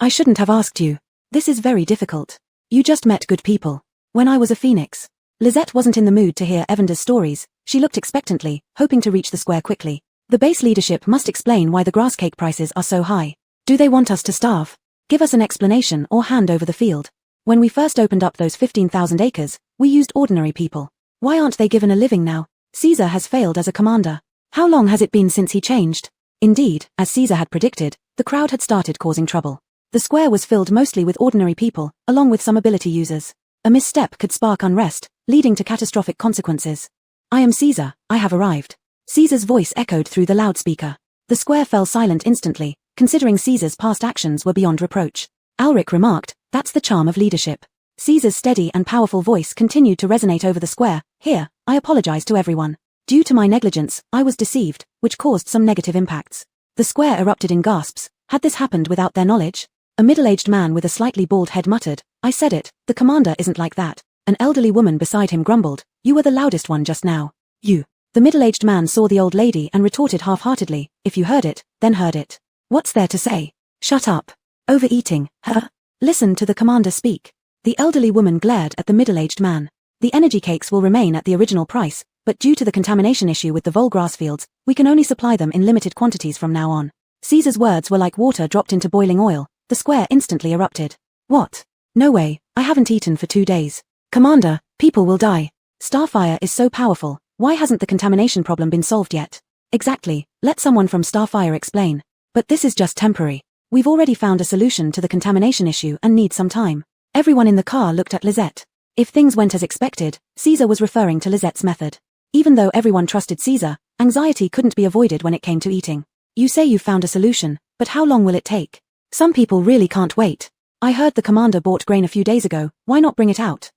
I shouldn't have asked you. This is very difficult. You just met good people. When I was a phoenix. Lisette wasn't in the mood to hear Evander's stories. She looked expectantly, hoping to reach the square quickly. The base leadership must explain why the grass cake prices are so high. Do they want us to starve? Give us an explanation or hand over the field. When we first opened up those 15,000 acres, we used ordinary people. Why aren't they given a living now? Caesar has failed as a commander. How long has it been since he changed? Indeed, as Caesar had predicted, the crowd had started causing trouble. The square was filled mostly with ordinary people, along with some ability users. A misstep could spark unrest, leading to catastrophic consequences. I am Caesar, I have arrived. Caesar's voice echoed through the loudspeaker. The square fell silent instantly, considering Caesar's past actions were beyond reproach. Alric remarked, that's the charm of leadership. Caesar's steady and powerful voice continued to resonate over the square. Here, I apologize to everyone. Due to my negligence, I was deceived, which caused some negative impacts. The square erupted in gasps. Had this happened without their knowledge? A middle-aged man with a slightly bald head muttered, I said it, the commander isn't like that. An elderly woman beside him grumbled, you were the loudest one just now. You. The middle-aged man saw the old lady and retorted half-heartedly, if you heard it, then heard it. What's there to say? Shut up. Overeating, huh? Listen to the commander speak. The elderly woman glared at the middle-aged man. The energy cakes will remain at the original price, but due to the contamination issue with the vol grass fields, we can only supply them in limited quantities from now on. Caesar's words were like water dropped into boiling oil. The square instantly erupted. What? No way, I haven't eaten for 2 days. Commander, people will die. Starfire is so powerful, why hasn't the contamination problem been solved yet? Exactly, let someone from Starfire explain. But this is just temporary. We've already found a solution to the contamination issue and need some time. Everyone in the car looked at Lisette. If things went as expected, Caesar was referring to Lisette's method. Even though everyone trusted Caesar, anxiety couldn't be avoided when it came to eating. You say you've found a solution, but how long will it take? Some people really can't wait. I heard the commander bought grain a few days ago, why not bring it out?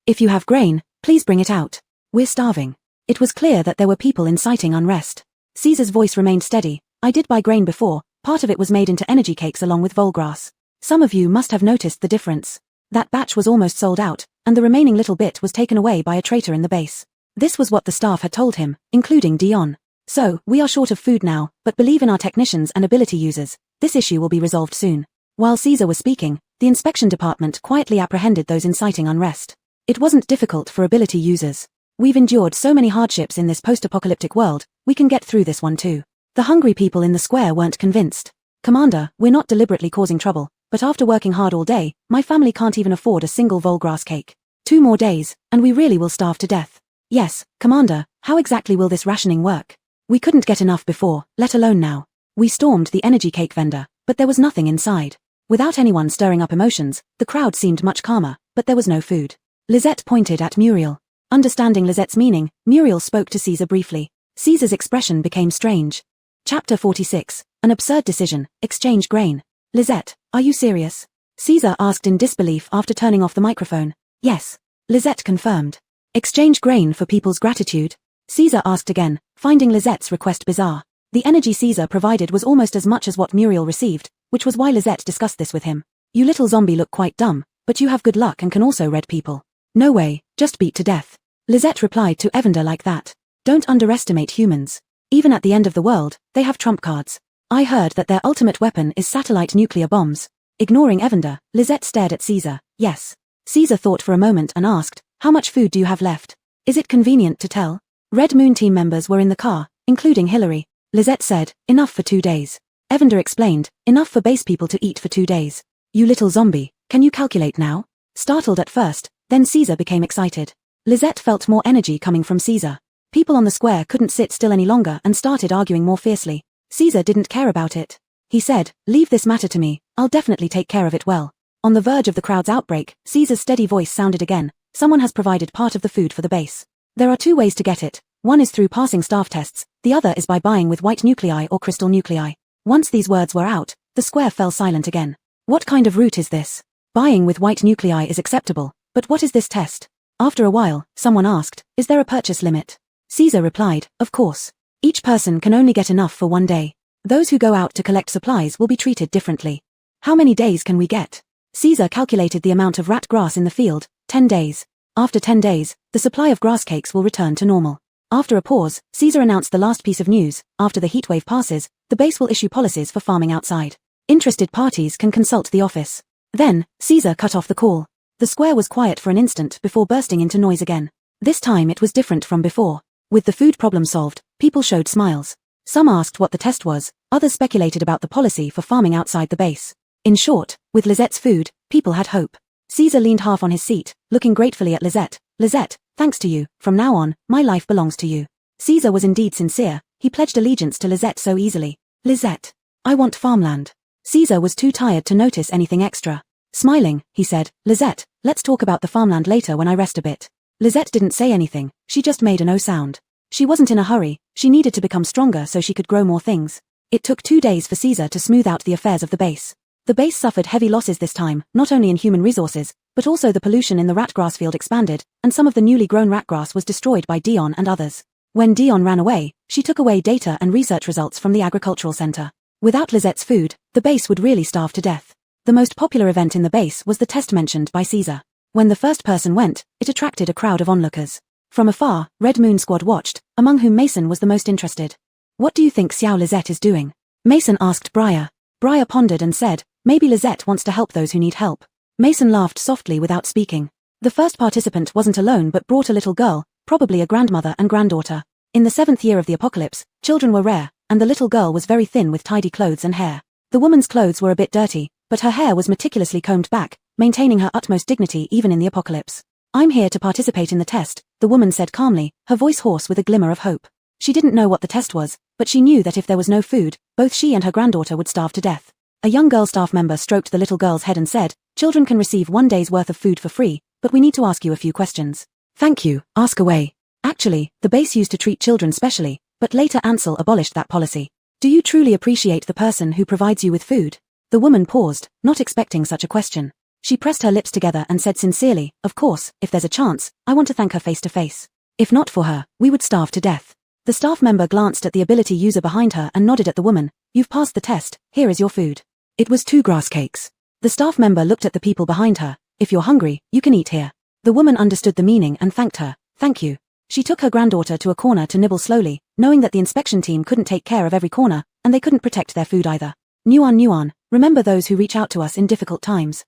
If you have grain, please bring it out. We're starving. It was clear that there were people inciting unrest. Caesar's voice remained steady. I did buy grain before, part of it was made into energy cakes along with volgrass. Some of you must have noticed the difference. That batch was almost sold out, and the remaining little bit was taken away by a traitor in the base. This was what the staff had told him, including Dion. So, we are short of food now, but believe in our technicians and ability users. This issue will be resolved soon. While Caesar was speaking, the inspection department quietly apprehended those inciting unrest. It wasn't difficult for ability users. We've endured so many hardships in this post-apocalyptic world, we can get through this one too. The hungry people in the square weren't convinced. Commander, we're not deliberately causing trouble, but after working hard all day, my family can't even afford a single volgrass cake. 2 more days, and we really will starve to death. Yes, Commander, how exactly will this rationing work? We couldn't get enough before, let alone now. We stormed the energy cake vendor, but there was nothing inside. Without anyone stirring up emotions, the crowd seemed much calmer, but there was no food. Lisette pointed at Muriel. Understanding Lisette's meaning, Muriel spoke to Caesar briefly. Caesar's expression became strange. Chapter 46, An Absurd Decision, Exchange Grain. Lisette, are you serious? Caesar asked in disbelief after turning off the microphone. Yes. Lisette confirmed. Exchange grain for people's gratitude? Caesar asked again, finding Lisette's request bizarre. The energy Caesar provided was almost as much as what Muriel received, which was why Lisette discussed this with him. You little zombie look quite dumb, but you have good luck and can also read people. No way, just beat to death. Lisette replied to Evander like that. Don't underestimate humans. Even at the end of the world, they have trump cards. I heard that their ultimate weapon is satellite nuclear bombs. Ignoring Evander, Lisette stared at Caesar. Yes. Caesar thought for a moment and asked, how much food do you have left? Is it convenient to tell? Red Moon team members were in the car, including Hillary. Lisette said, enough for 2 days. Evander explained, enough for base people to eat for 2 days. You little zombie, can you calculate now? Startled at first, then Caesar became excited. Lisette felt more energy coming from Caesar. People on the square couldn't sit still any longer and started arguing more fiercely. Caesar didn't care about it. He said, leave this matter to me, I'll definitely take care of it well. On the verge of the crowd's outbreak, Caesar's steady voice sounded again. Someone has provided part of the food for the base. There are 2 ways to get it. One is through passing staff tests, the other is by buying with white nuclei or crystal nuclei. Once these words were out, the square fell silent again. What kind of route is this? Buying with white nuclei is acceptable, but what is this test? After a while, someone asked, is there a purchase limit? Caesar replied, of course. Each person can only get enough for 1 day. Those who go out to collect supplies will be treated differently. How many days can we get? Caesar calculated the amount of rat grass in the field, 10 days. After 10 days, the supply of grass cakes will return to normal. After a pause, Caesar announced the last piece of news. After the heatwave passes, the base will issue policies for farming outside. Interested parties can consult the office. Then, Caesar cut off the call. The square was quiet for an instant before bursting into noise again. This time it was different from before. With the food problem solved, people showed smiles. Some asked what the test was, others speculated about the policy for farming outside the base. In short, with Lizette's food, people had hope. Caesar leaned half on his seat, looking gratefully at Lisette. Lisette, thanks to you, from now on, my life belongs to you. Caesar was indeed sincere, he pledged allegiance to Lisette so easily. Lisette. I want farmland. Caesar was too tired to notice anything extra. Smiling, he said, Lisette, let's talk about the farmland later when I rest a bit. Lisette didn't say anything, she just made a no sound. She wasn't in a hurry, she needed to become stronger so she could grow more things. It took 2 days for Caesar to smooth out the affairs of the base. The base suffered heavy losses this time, not only in human resources, but also the pollution in the ratgrass field expanded, and some of the newly grown ratgrass was destroyed by Dion and others. When Dion ran away, she took away data and research results from the agricultural center. Without Lizette's food, the base would really starve to death. The most popular event in the base was the test mentioned by Caesar. When the first person went, it attracted a crowd of onlookers. From afar, Red Moon Squad watched, among whom Mason was the most interested. What do you think Xiao Lisette is doing? Mason asked Briar. Briar pondered and said, maybe Lisette wants to help those who need help. Mason laughed softly without speaking. The first participant wasn't alone but brought a little girl, probably a grandmother and granddaughter. In the 7th year of the apocalypse, children were rare, and the little girl was very thin with tidy clothes and hair. The woman's clothes were a bit dirty, but her hair was meticulously combed back, maintaining her utmost dignity even in the apocalypse. I'm here to participate in the test, the woman said calmly, her voice hoarse with a glimmer of hope. She didn't know what the test was, but she knew that if there was no food, both she and her granddaughter would starve to death. A young girl staff member stroked the little girl's head and said, children can receive 1 day's worth of food for free, but we need to ask you a few questions. Thank you, ask away. Actually, the base used to treat children specially, but later Ansel abolished that policy. Do you truly appreciate the person who provides you with food? The woman paused, not expecting such a question. She pressed her lips together and said sincerely, of course, if there's a chance, I want to thank her face to face. If not for her, we would starve to death. The staff member glanced at the ability user behind her and nodded at the woman. You've passed the test, here is your food. It was 2 grass cakes. The staff member looked at the people behind her. If you're hungry, you can eat here. The woman understood the meaning and thanked her. Thank you. She took her granddaughter to a corner to nibble slowly, knowing that the inspection team couldn't take care of every corner, and they couldn't protect their food either. Nuan, remember those who reach out to us in difficult times.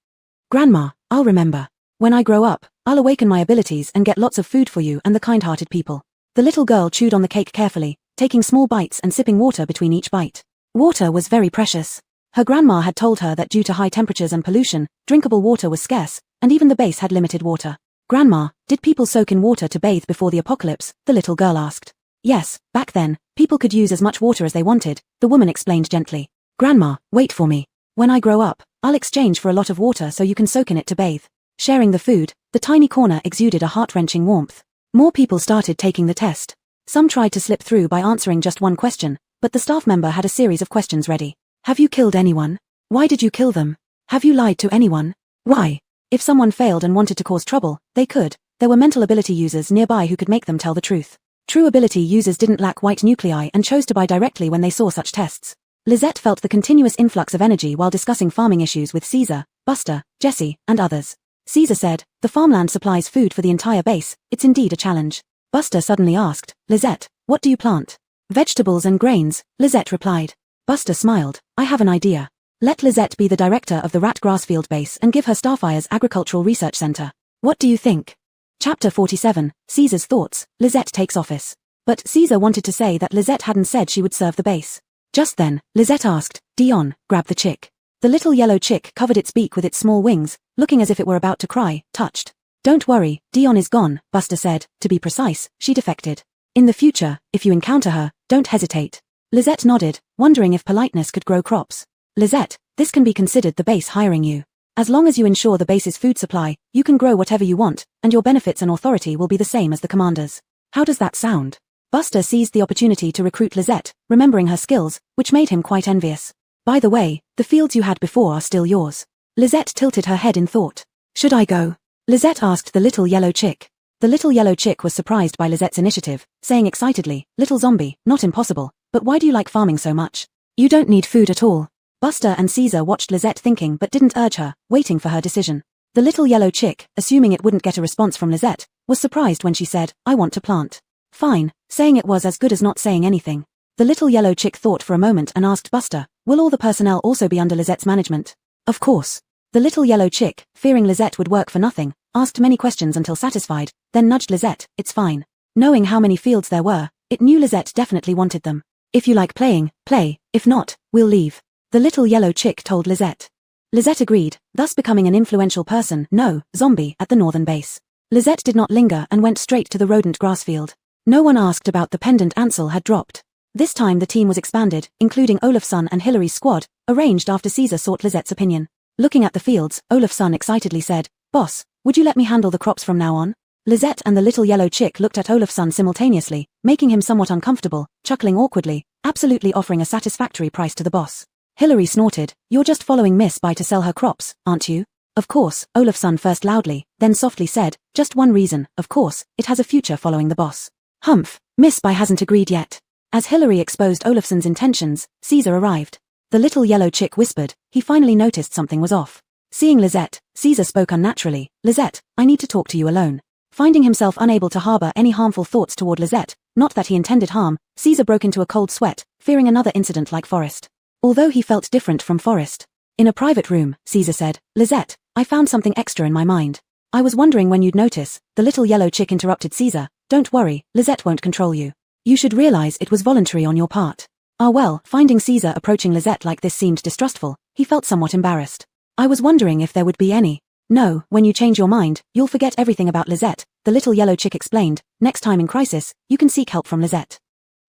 Grandma, I'll remember. When I grow up, I'll awaken my abilities and get lots of food for you and the kind-hearted people. The little girl chewed on the cake carefully, taking small bites and sipping water between each bite. Water was very precious. Her grandma had told her that due to high temperatures and pollution, drinkable water was scarce, and even the base had limited water. Grandma, did people soak in water to bathe before the apocalypse? The little girl asked. Yes, back then, people could use as much water as they wanted, the woman explained gently. Grandma, wait for me. When I grow up, I'll exchange for a lot of water so you can soak in it to bathe. Sharing the food, the tiny corner exuded a heart-wrenching warmth. More people started taking the test. Some tried to slip through by answering just one question, but the staff member had a series of questions ready. Have you killed anyone? Why did you kill them? Have you lied to anyone? Why? If someone failed and wanted to cause trouble, they could. There were mental ability users nearby who could make them tell the truth. True ability users didn't lack white nuclei and chose to buy directly when they saw such tests. Lisette felt the continuous influx of energy while discussing farming issues with Caesar, Buster, Jesse, and others. Caesar said, the farmland supplies food for the entire base, it's indeed a challenge. Buster suddenly asked, Lisette, what do you plant? Vegetables and grains, Lisette replied. Buster smiled, I have an idea. Let Lisette be the director of the Rat Grassfield base and give her Starfire's Agricultural Research Center. What do you think? Chapter 47, Caesar's Thoughts, Lisette takes office. But Caesar wanted to say that Lisette hadn't said she would serve the base. Just then, Lisette asked, Dion, grab the chick. The little yellow chick covered its beak with its small wings, looking as if it were about to cry, touched. Don't worry, Dion is gone, Buster said. To be precise, she defected. In the future, if you encounter her, don't hesitate. Lisette nodded, wondering if politeness could grow crops. Lisette, this can be considered the base hiring you. As long as you ensure the base's food supply, you can grow whatever you want, and your benefits and authority will be the same as the commander's. How does that sound? Buster seized the opportunity to recruit Lisette, remembering her skills, which made him quite envious. By the way, the fields you had before are still yours. Lisette tilted her head in thought. Should I go? Lisette asked the little yellow chick. The little yellow chick was surprised by Lisette's initiative, saying excitedly, Little zombie, not impossible, but why do you like farming so much? You don't need food at all. Buster and Caesar watched Lisette thinking but didn't urge her, waiting for her decision. The little yellow chick, assuming it wouldn't get a response from Lisette, was surprised when she said, I want to plant. Fine, saying it was as good as not saying anything. The little yellow chick thought for a moment and asked Buster, will all the personnel also be under Lisette's management? Of course. The little yellow chick, fearing Lisette would work for nothing, asked many questions until satisfied, then nudged Lisette, it's fine. Knowing how many fields there were, it knew Lisette definitely wanted them. If you like playing, play, if not, we'll leave. The little yellow chick told Lisette. Lisette agreed, thus becoming an influential person, no, zombie, at the northern base. Lisette did not linger and went straight to the rodent grass field. No one asked about the pendant Ansel had dropped. This time the team was expanded, including Olafsson and Hillary's squad, arranged after Caesar sought Lisette's opinion. Looking at the fields, Olafsson excitedly said, "Boss, would you let me handle the crops from now on?" Lisette and the little yellow chick looked at Olafsson simultaneously, making him somewhat uncomfortable, chuckling awkwardly, absolutely offering a satisfactory price to the boss. Hillary snorted, "You're just following Miss Bai to sell her crops, aren't you?" "Of course," Olafsson first loudly, then softly said, "just one reason, of course, it has a future following the boss." "Humph, Miss Bai hasn't agreed yet." As Hillary exposed Olafsson's intentions, Caesar arrived. The little yellow chick whispered, he finally noticed something was off. Seeing Lisette, Caesar spoke unnaturally, "Lisette, I need to talk to you alone." Finding himself unable to harbor any harmful thoughts toward Lisette, not that he intended harm, Caesar broke into a cold sweat, fearing another incident like Forrest. Although he felt different from Forrest. In a private room, Caesar said, "Lisette, I found something extra in my mind. I was wondering when you'd notice." The little yellow chick interrupted Caesar, "Don't worry, Lisette won't control you. You should realize it was voluntary on your part." Ah well, finding Caesar approaching Lisette like this seemed distrustful, he felt somewhat embarrassed. "I was wondering if there would be any." "No, when you change your mind, you'll forget everything about Lisette," the little yellow chick explained. "Next time in crisis, you can seek help from Lisette."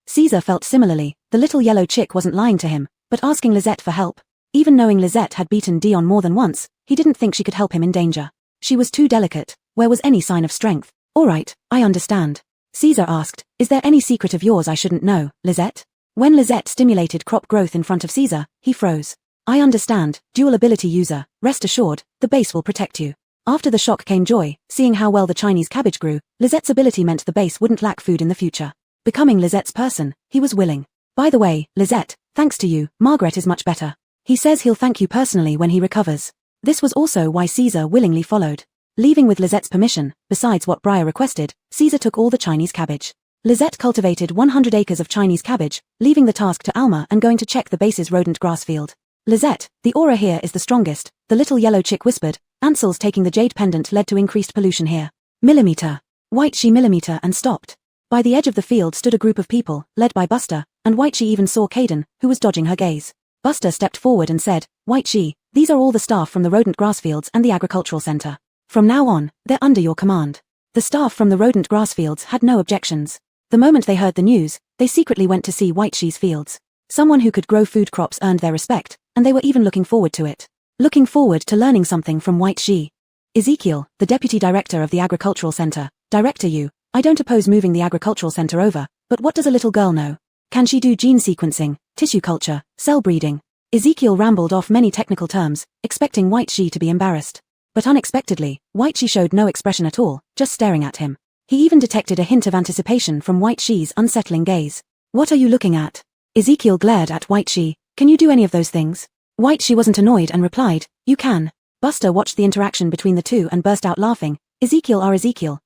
Caesar felt similarly, the little yellow chick wasn't lying to him, but asking Lisette for help. Even knowing Lisette had beaten Dion more than once, he didn't think she could help him in danger. She was too delicate, where was any sign of strength? "Alright, I understand." Caesar asked, "Is there any secret of yours I shouldn't know, Lisette?" When Lisette stimulated crop growth in front of Caesar, he froze. "I understand, dual ability user, rest assured, the base will protect you." After the shock came joy, seeing how well the Chinese cabbage grew, Lisette's ability meant the base wouldn't lack food in the future. Becoming Lisette's person, he was willing. "By the way, Lisette, thanks to you, Margaret is much better. He says he'll thank you personally when he recovers." This was also why Caesar willingly followed. Leaving with Lisette's permission, besides what Briar requested, Caesar took all the Chinese cabbage. Lisette cultivated 100 acres of Chinese cabbage, leaving the task to Alma and going to check the base's rodent grass field. "Lisette, the aura here is the strongest," the little yellow chick whispered. "Ansel's taking the jade pendant led to increased pollution here." Millimeter. White she millimeter and stopped. By the edge of the field stood a group of people, led by Buster, and White she even saw Caden, who was dodging her gaze. Buster stepped forward and said, "White she, these are all the staff from the rodent grass fields and the agricultural center. From now on, they're under your command." The staff from the rodent grass fields had no objections. The moment they heard the news, they secretly went to see White she's fields. Someone who could grow food crops earned their respect, and they were even looking forward to it. Looking forward to learning something from White she. Ezekiel, the deputy director of the agricultural center. "Director you, I don't oppose moving the agricultural center over, but what does a little girl know? Can she do gene sequencing, tissue culture, cell breeding?" Ezekiel rambled off many technical terms, expecting White she to be embarrassed. But unexpectedly, White she showed no expression at all, just staring at him. He even detected a hint of anticipation from White she's unsettling gaze. "What are you looking at?" Ezekiel glared at White she. "Can you do any of those things?" White she wasn't annoyed and replied, "You can." Buster watched the interaction between the two and burst out laughing. "Ezekiel,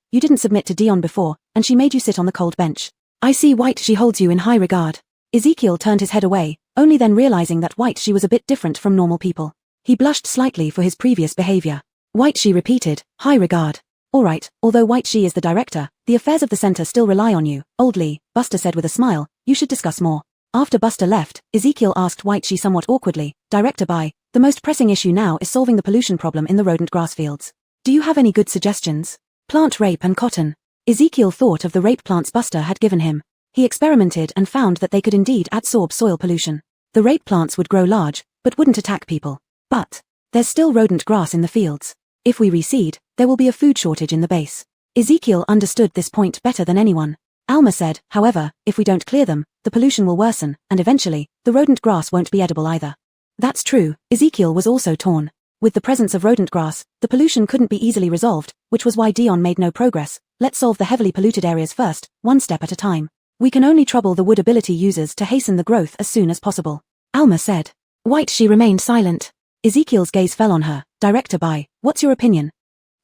you didn't submit to Dion before, and she made you sit on the cold bench. I see White she holds you in high regard." Ezekiel turned his head away, only then realizing that White she was a bit different from normal people. He blushed slightly for his previous behavior. White she repeated, "High regard." "Alright, although White she is the director, the affairs of the center still rely on you, Old Lee," Buster said with a smile. "You should discuss more." After Buster left, Ezekiel asked White she somewhat awkwardly, "Director Bai, the most pressing issue now is solving the pollution problem in the rodent grass fields. Do you have any good suggestions?" "Plant rape and cotton." Ezekiel thought of the rape plants Buster had given him. He experimented and found that they could indeed absorb soil pollution. The rape plants would grow large, but wouldn't attack people. But there's still rodent grass in the fields. If we reseed, there will be a food shortage in the base. Ezekiel understood this point better than anyone. Alma said, "However, if we don't clear them, the pollution will worsen, and eventually, the rodent grass won't be edible either." That's true, Ezekiel was also torn. With the presence of rodent grass, the pollution couldn't be easily resolved, which was why Dion made no progress. "Let's solve the heavily polluted areas first, one step at a time. We can only trouble the wood ability users to hasten the growth as soon as possible," Alma said. White she remained silent. Ezekiel's gaze fell on her. "Director Bai, what's your opinion?"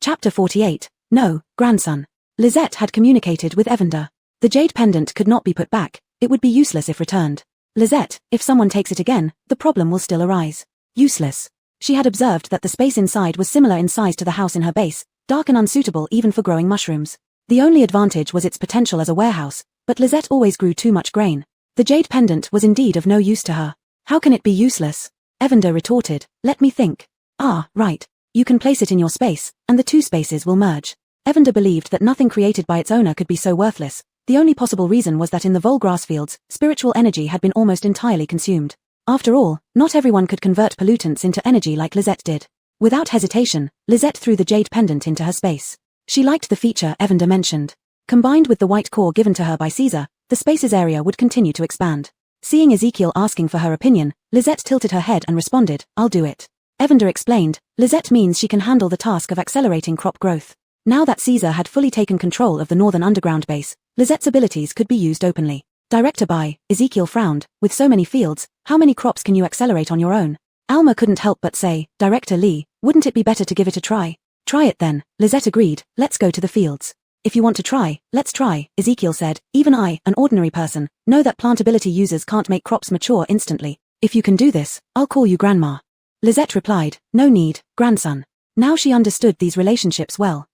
Chapter 48. No, grandson. Lisette had communicated with Evander. The jade pendant could not be put back, it would be useless if returned. "Lisette, if someone takes it again, the problem will still arise." "Useless." She had observed that the space inside was similar in size to the house in her base, dark and unsuitable even for growing mushrooms. The only advantage was its potential as a warehouse, but Lisette always grew too much grain. The jade pendant was indeed of no use to her. How can it be useless? Evander retorted. Let me think. Ah, right. You can place it in your space, and the two spaces will merge. Evander believed that nothing created by its owner could be so worthless. The only possible reason was that in the Volgrass fields, spiritual energy had been almost entirely consumed. After all, not everyone could convert pollutants into energy like Lisette did. Without hesitation, Lisette threw the jade pendant into her space. She liked the feature Evander mentioned. Combined with the white core given to her by Caesar, the space's area would continue to expand. Seeing Ezekiel asking for her opinion, Lisette tilted her head and responded, I'll do it. Evander explained, Lisette means she can handle the task of accelerating crop growth. Now that Caesar had fully taken control of the northern underground base, Lisette's abilities could be used openly. Director Bai, Ezekiel frowned, with so many fields, how many crops can you accelerate on your own? Alma couldn't help but say, Director Lee, wouldn't it be better to give it a try? Try it then, Lisette agreed, let's go to the fields. If you want to try, let's try, Ezekiel said, even I, an ordinary person, know that plant ability users can't make crops mature instantly. If you can do this, I'll call you Grandma. Lisette replied, no need, grandson. Now she understood these relationships well.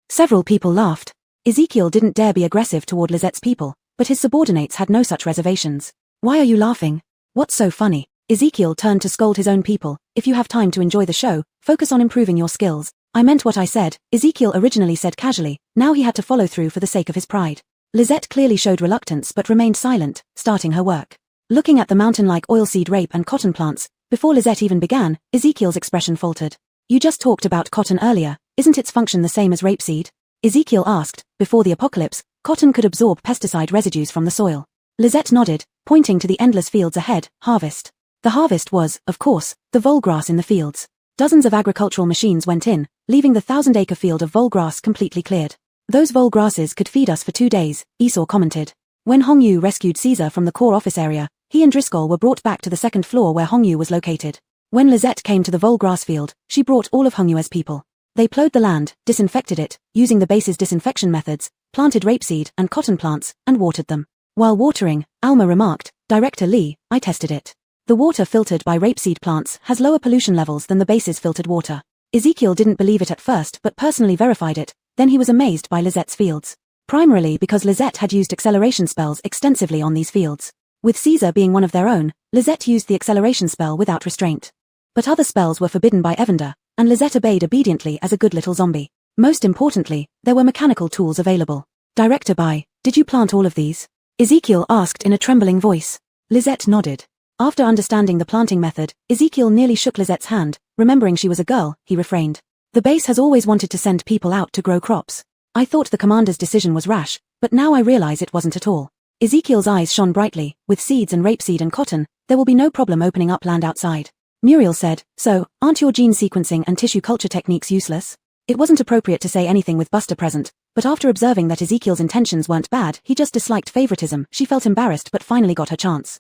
Several people laughed. Ezekiel didn't dare be aggressive toward Lisette's people, but his subordinates had no such reservations. Why are you laughing? What's so funny? Ezekiel turned to scold his own people. If you have time to enjoy the show, focus on improving your skills. I meant what I said, Ezekiel originally said casually, now he had to follow through for the sake of his pride. Lisette clearly showed reluctance but remained silent, starting her work. Looking at the mountain-like oilseed rape and cotton plants, before Lisette even began, Ezekiel's expression faltered. You just talked about cotton earlier, isn't its function the same as rapeseed? Ezekiel asked. Before the apocalypse, cotton could absorb pesticide residues from the soil. Lisette nodded, pointing to the endless fields ahead, harvest. The harvest was, of course, the volgrass in the fields. Dozens of agricultural machines went in, leaving the 1,000-acre field of volgrass completely cleared. Those volgrasses could feed us for 2 days, Esau commented. When Hongyu rescued Caesar from the core office area, he and Driscoll were brought back to the second floor where Hongyu was located. When Lisette came to the volgrass field, she brought all of Hongyue's people. They plowed the land, disinfected it, using the base's disinfection methods, planted rapeseed and cotton plants, and watered them. While watering, Alma remarked, Director Lee, I tested it. The water filtered by rapeseed plants has lower pollution levels than the base's filtered water. Ezekiel didn't believe it at first but personally verified it, then he was amazed by Lisette's fields. Primarily because Lisette had used acceleration spells extensively on these fields. With Caesar being one of their own, Lisette used the acceleration spell without restraint. But other spells were forbidden by Evander, and Lisette obeyed obediently as a good little zombie. Most importantly, there were mechanical tools available. Director Bai, did you plant all of these? Ezekiel asked in a trembling voice. Lisette nodded. After understanding the planting method, Ezekiel nearly shook Lisette's hand. Remembering she was a girl, he refrained. The base has always wanted to send people out to grow crops. I thought the commander's decision was rash, but now I realize it wasn't at all. Ezekiel's eyes shone brightly. With seeds and rapeseed and cotton, there will be no problem opening up land outside. Muriel said, so, aren't your gene sequencing and tissue culture techniques useless? It wasn't appropriate to say anything with Buster present, but after observing that Ezekiel's intentions weren't bad, he just disliked favoritism. She felt embarrassed but finally got her chance.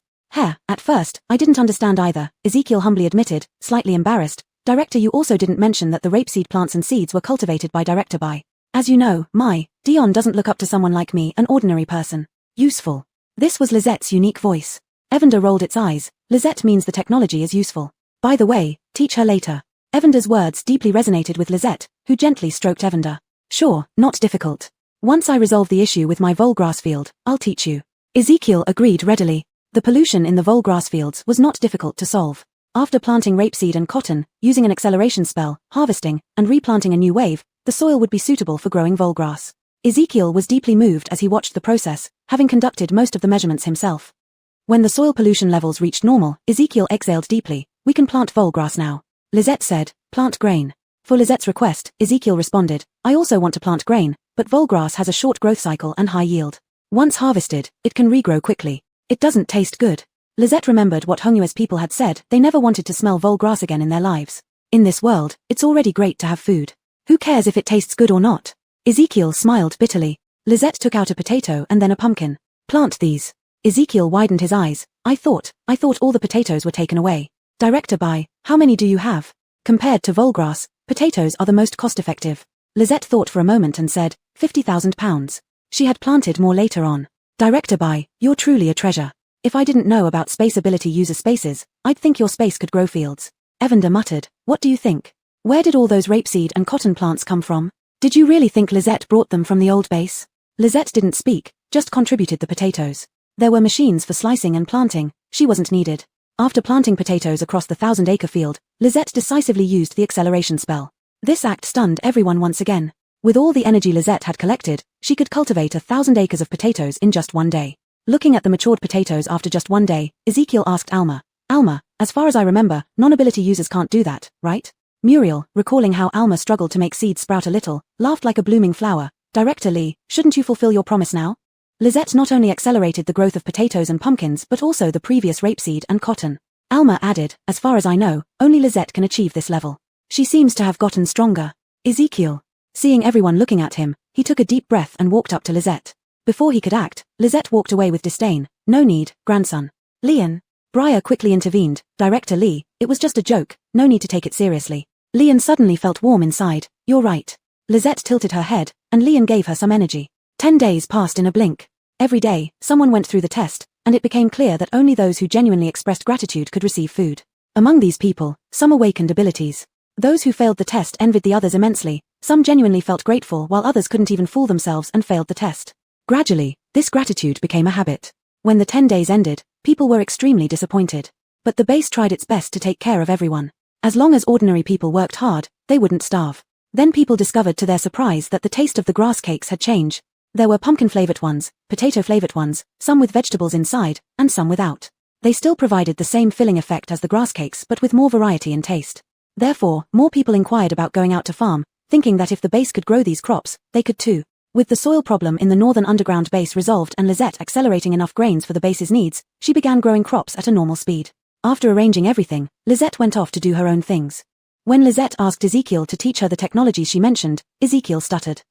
At first, I didn't understand either, Ezekiel humbly admitted, slightly embarrassed. Director, you also didn't mention that the rapeseed plants and seeds were cultivated by Director Bai. As you know, Dion doesn't look up to someone like me, an ordinary person. Useful. This was Lisette's unique voice. Evander rolled its eyes. Lisette means the technology is useful. By the way, teach her later. Evander's words deeply resonated with Lisette, who gently stroked Evander. Sure, not difficult. Once I resolve the issue with my volgrass field, I'll teach you. Ezekiel agreed readily. The pollution in the volgrass fields was not difficult to solve. After planting rapeseed and cotton, using an acceleration spell, harvesting, and replanting a new wave, the soil would be suitable for growing volgrass. Ezekiel was deeply moved as he watched the process, having conducted most of the measurements himself. When the soil pollution levels reached normal, Ezekiel exhaled deeply. We can plant volgrass now. Lisette said, plant grain. For Lisette's request, Ezekiel responded, I also want to plant grain, but volgrass has a short growth cycle and high yield. Once harvested, it can regrow quickly. It doesn't taste good. Lisette remembered what Hongyue's people had said. They never wanted to smell volgrass again in their lives. In this world, it's already great to have food. Who cares if it tastes good or not? Ezekiel smiled bitterly. Lisette took out a potato and then a pumpkin. Plant these. Ezekiel widened his eyes. I thought all the potatoes were taken away. Director Bai, how many do you have? Compared to volgrass, potatoes are the most cost-effective. Lisette thought for a moment and said, 50,000 pounds. She had planted more later on. Director Bai, you're truly a treasure. If I didn't know about space ability user spaces, I'd think your space could grow fields. Evander muttered, "What do you think? Where did all those rapeseed and cotton plants come from? Did you really think Lizette brought them from the old base?" Lizette didn't speak, just contributed the potatoes. There were machines for slicing and planting, she wasn't needed. After planting potatoes across the 1,000-acre field, Lizette decisively used the acceleration spell. This act stunned everyone once again. With all the energy Lizette had collected, she could cultivate 1,000 acres of potatoes in just one day. Looking at the matured potatoes after just one day, Ezekiel asked Alma, "Alma, as far as I remember, non-ability users can't do that, right?" Muriel, recalling how Alma struggled to make seeds sprout a little, laughed like a blooming flower. "Director Lee, shouldn't you fulfill your promise now?" Lizette not only accelerated the growth of potatoes and pumpkins but also the previous rapeseed and cotton. Alma added, "As far as I know, only Lizette can achieve this level. She seems to have gotten stronger." Ezekiel. Seeing everyone looking at him, he took a deep breath and walked up to Lizette. Before he could act, Lizette walked away with disdain. "No need, grandson." Leon. Briar quickly intervened, "Director Lee, it was just a joke, no need to take it seriously." Leon suddenly felt warm inside. "You're right." Lizette tilted her head, and Leon gave her some energy. 10 days passed in a blink. Every day, someone went through the test, and it became clear that only those who genuinely expressed gratitude could receive food. Among these people, some awakened abilities. Those who failed the test envied the others immensely, some genuinely felt grateful while others couldn't even fool themselves and failed the test. Gradually, this gratitude became a habit. When the 10 days ended, people were extremely disappointed. But the base tried its best to take care of everyone. As long as ordinary people worked hard, they wouldn't starve. Then people discovered to their surprise that the taste of the grass cakes had changed. There were pumpkin-flavored ones, potato-flavored ones, some with vegetables inside, and some without. They still provided the same filling effect as the grass cakes but with more variety in taste. Therefore, more people inquired about going out to farm, thinking that if the base could grow these crops, they could too. With the soil problem in the northern underground base resolved and Lizette accelerating enough grains for the base's needs, she began growing crops at a normal speed. After arranging everything, Lizette went off to do her own things. When Lizette asked Ezekiel to teach her the technologies she mentioned, Ezekiel stuttered.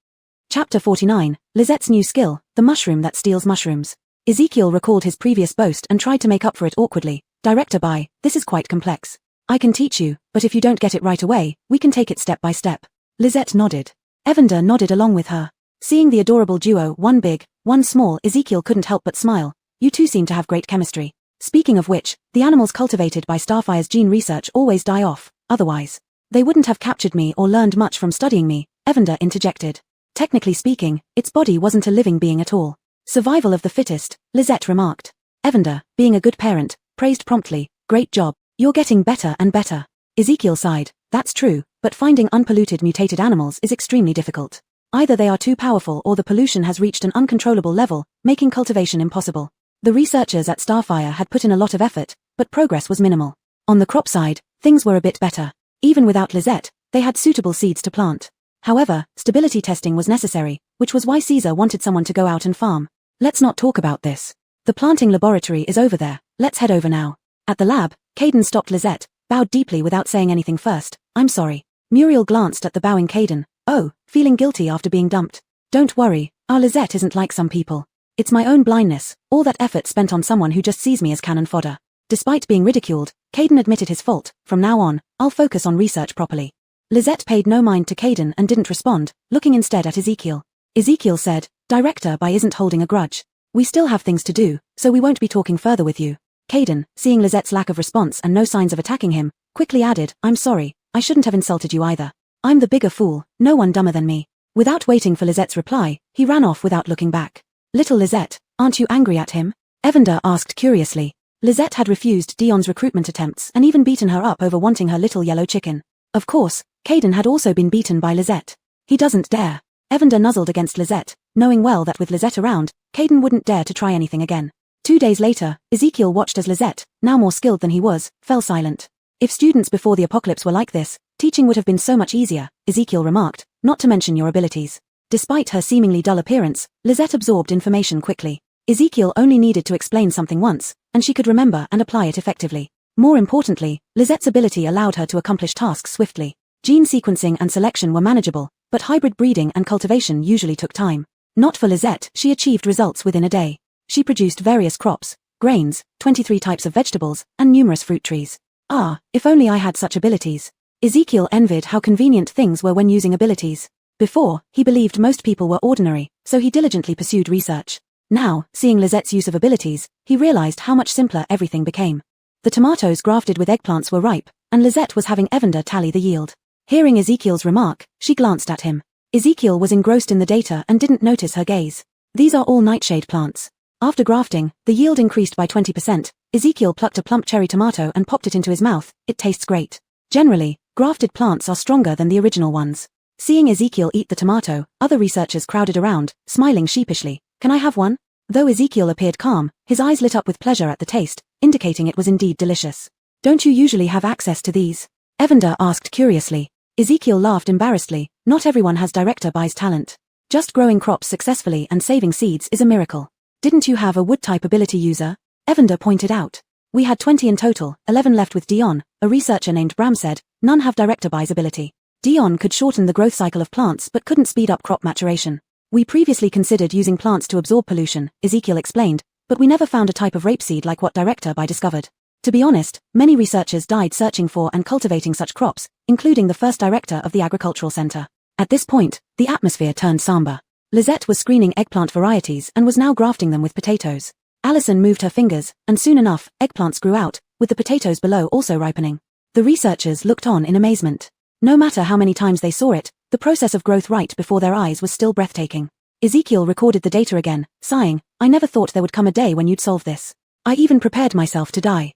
Chapter 49, Lizette's new skill, the mushroom that steals mushrooms. Ezekiel recalled his previous boast and tried to make up for it awkwardly. "Director Bai, this is quite complex. I can teach you, but if you don't get it right away, we can take it step by step." Lizette nodded. Evander nodded along with her. Seeing the adorable duo, one big, one small, Ezekiel couldn't help but smile. "You two seem to have great chemistry. Speaking of which, the animals cultivated by Starfire's gene research always die off, otherwise they wouldn't have captured me or learned much from studying me," Evander interjected. "Technically speaking, its body wasn't a living being at all. Survival of the fittest," Lizette remarked. Evander, being a good parent, praised promptly, "Great job. You're getting better and better." Ezekiel sighed. "That's true, but finding unpolluted mutated animals is extremely difficult. Either they are too powerful or the pollution has reached an uncontrollable level, making cultivation impossible." The researchers at Starfire had put in a lot of effort, but progress was minimal. On the crop side, things were a bit better. Even without Lizette, they had suitable seeds to plant. However, stability testing was necessary, which was why Caesar wanted someone to go out and farm. "Let's not talk about this. The planting laboratory is over there, let's head over now." At the lab, Caden stopped Lizette, bowed deeply without saying anything first. "I'm sorry." Muriel glanced at the bowing Caden. "Oh, feeling guilty after being dumped. Don't worry, our Lizette isn't like some people. It's my own blindness, all that effort spent on someone who just sees me as cannon fodder." Despite being ridiculed, Caden admitted his fault. "From now on, I'll focus on research properly." Lizette paid no mind to Caden and didn't respond, looking instead at Ezekiel. Ezekiel said, "Director Bai isn't holding a grudge. We still have things to do, so we won't be talking further with you." Caden, seeing Lizette's lack of response and no signs of attacking him, quickly added, "I'm sorry, I shouldn't have insulted you either. I'm the bigger fool, no one dumber than me." Without waiting for Lizette's reply, he ran off without looking back. "Little Lizette, aren't you angry at him?" Evander asked curiously. Lizette had refused Dion's recruitment attempts and even beaten her up over wanting her little yellow chicken. Of course, Caden had also been beaten by Lizette. "He doesn't dare." Evander nuzzled against Lizette, knowing well that with Lizette around, Caden wouldn't dare to try anything again. 2 days later, Ezekiel watched as Lizette, now more skilled than he was, fell silent. "If students before the apocalypse were like this, teaching would have been so much easier," Ezekiel remarked, "not to mention your abilities." Despite her seemingly dull appearance, Lizette absorbed information quickly. Ezekiel only needed to explain something once, and she could remember and apply it effectively. More importantly, Lizette's ability allowed her to accomplish tasks swiftly. Gene sequencing and selection were manageable, but hybrid breeding and cultivation usually took time. Not for Lizette, she achieved results within a day. She produced various crops, grains, 23 types of vegetables, and numerous fruit trees. "Ah, if only I had such abilities." Ezekiel envied how convenient things were when using abilities. Before, he believed most people were ordinary, so he diligently pursued research. Now, seeing Lizette's use of abilities, he realized how much simpler everything became. The tomatoes grafted with eggplants were ripe, and Lisette was having Evander tally the yield. Hearing Ezekiel's remark, she glanced at him. Ezekiel was engrossed in the data and didn't notice her gaze. These are all nightshade plants. After grafting, the yield increased by 20%. Ezekiel plucked a plump cherry tomato and popped it into his mouth. It tastes great. Generally, grafted plants are stronger than the original ones. Seeing Ezekiel eat the tomato, other researchers crowded around, smiling sheepishly. Can I have one? Though Ezekiel appeared calm, his eyes lit up with pleasure at the taste, indicating it was indeed delicious. Don't you usually have access to these? Evander asked curiously. Ezekiel laughed embarrassedly. Not everyone has Director Bai's talent. Just growing crops successfully and saving seeds is a miracle. Didn't you have a wood-type ability user? Evander pointed out. We had 20 in total, 11 left with Dion, a researcher named Bram said. None have Director Bai's ability. Dion could shorten the growth cycle of plants but couldn't speed up crop maturation. We previously considered using plants to absorb pollution, Ezekiel explained, but we never found a type of rapeseed like what Director Bai discovered. To be honest, many researchers died searching for and cultivating such crops, including the first director of the Agricultural Center. At this point, the atmosphere turned somber. Lisette was screening eggplant varieties and was now grafting them with potatoes. Allison moved her fingers, and soon enough, eggplants grew out, with the potatoes below also ripening. The researchers looked on in amazement. No matter how many times they saw it, the process of growth right before their eyes was still breathtaking. Ezekiel recorded the data again, sighing, I never thought there would come a day when you'd solve this. I even prepared myself to die.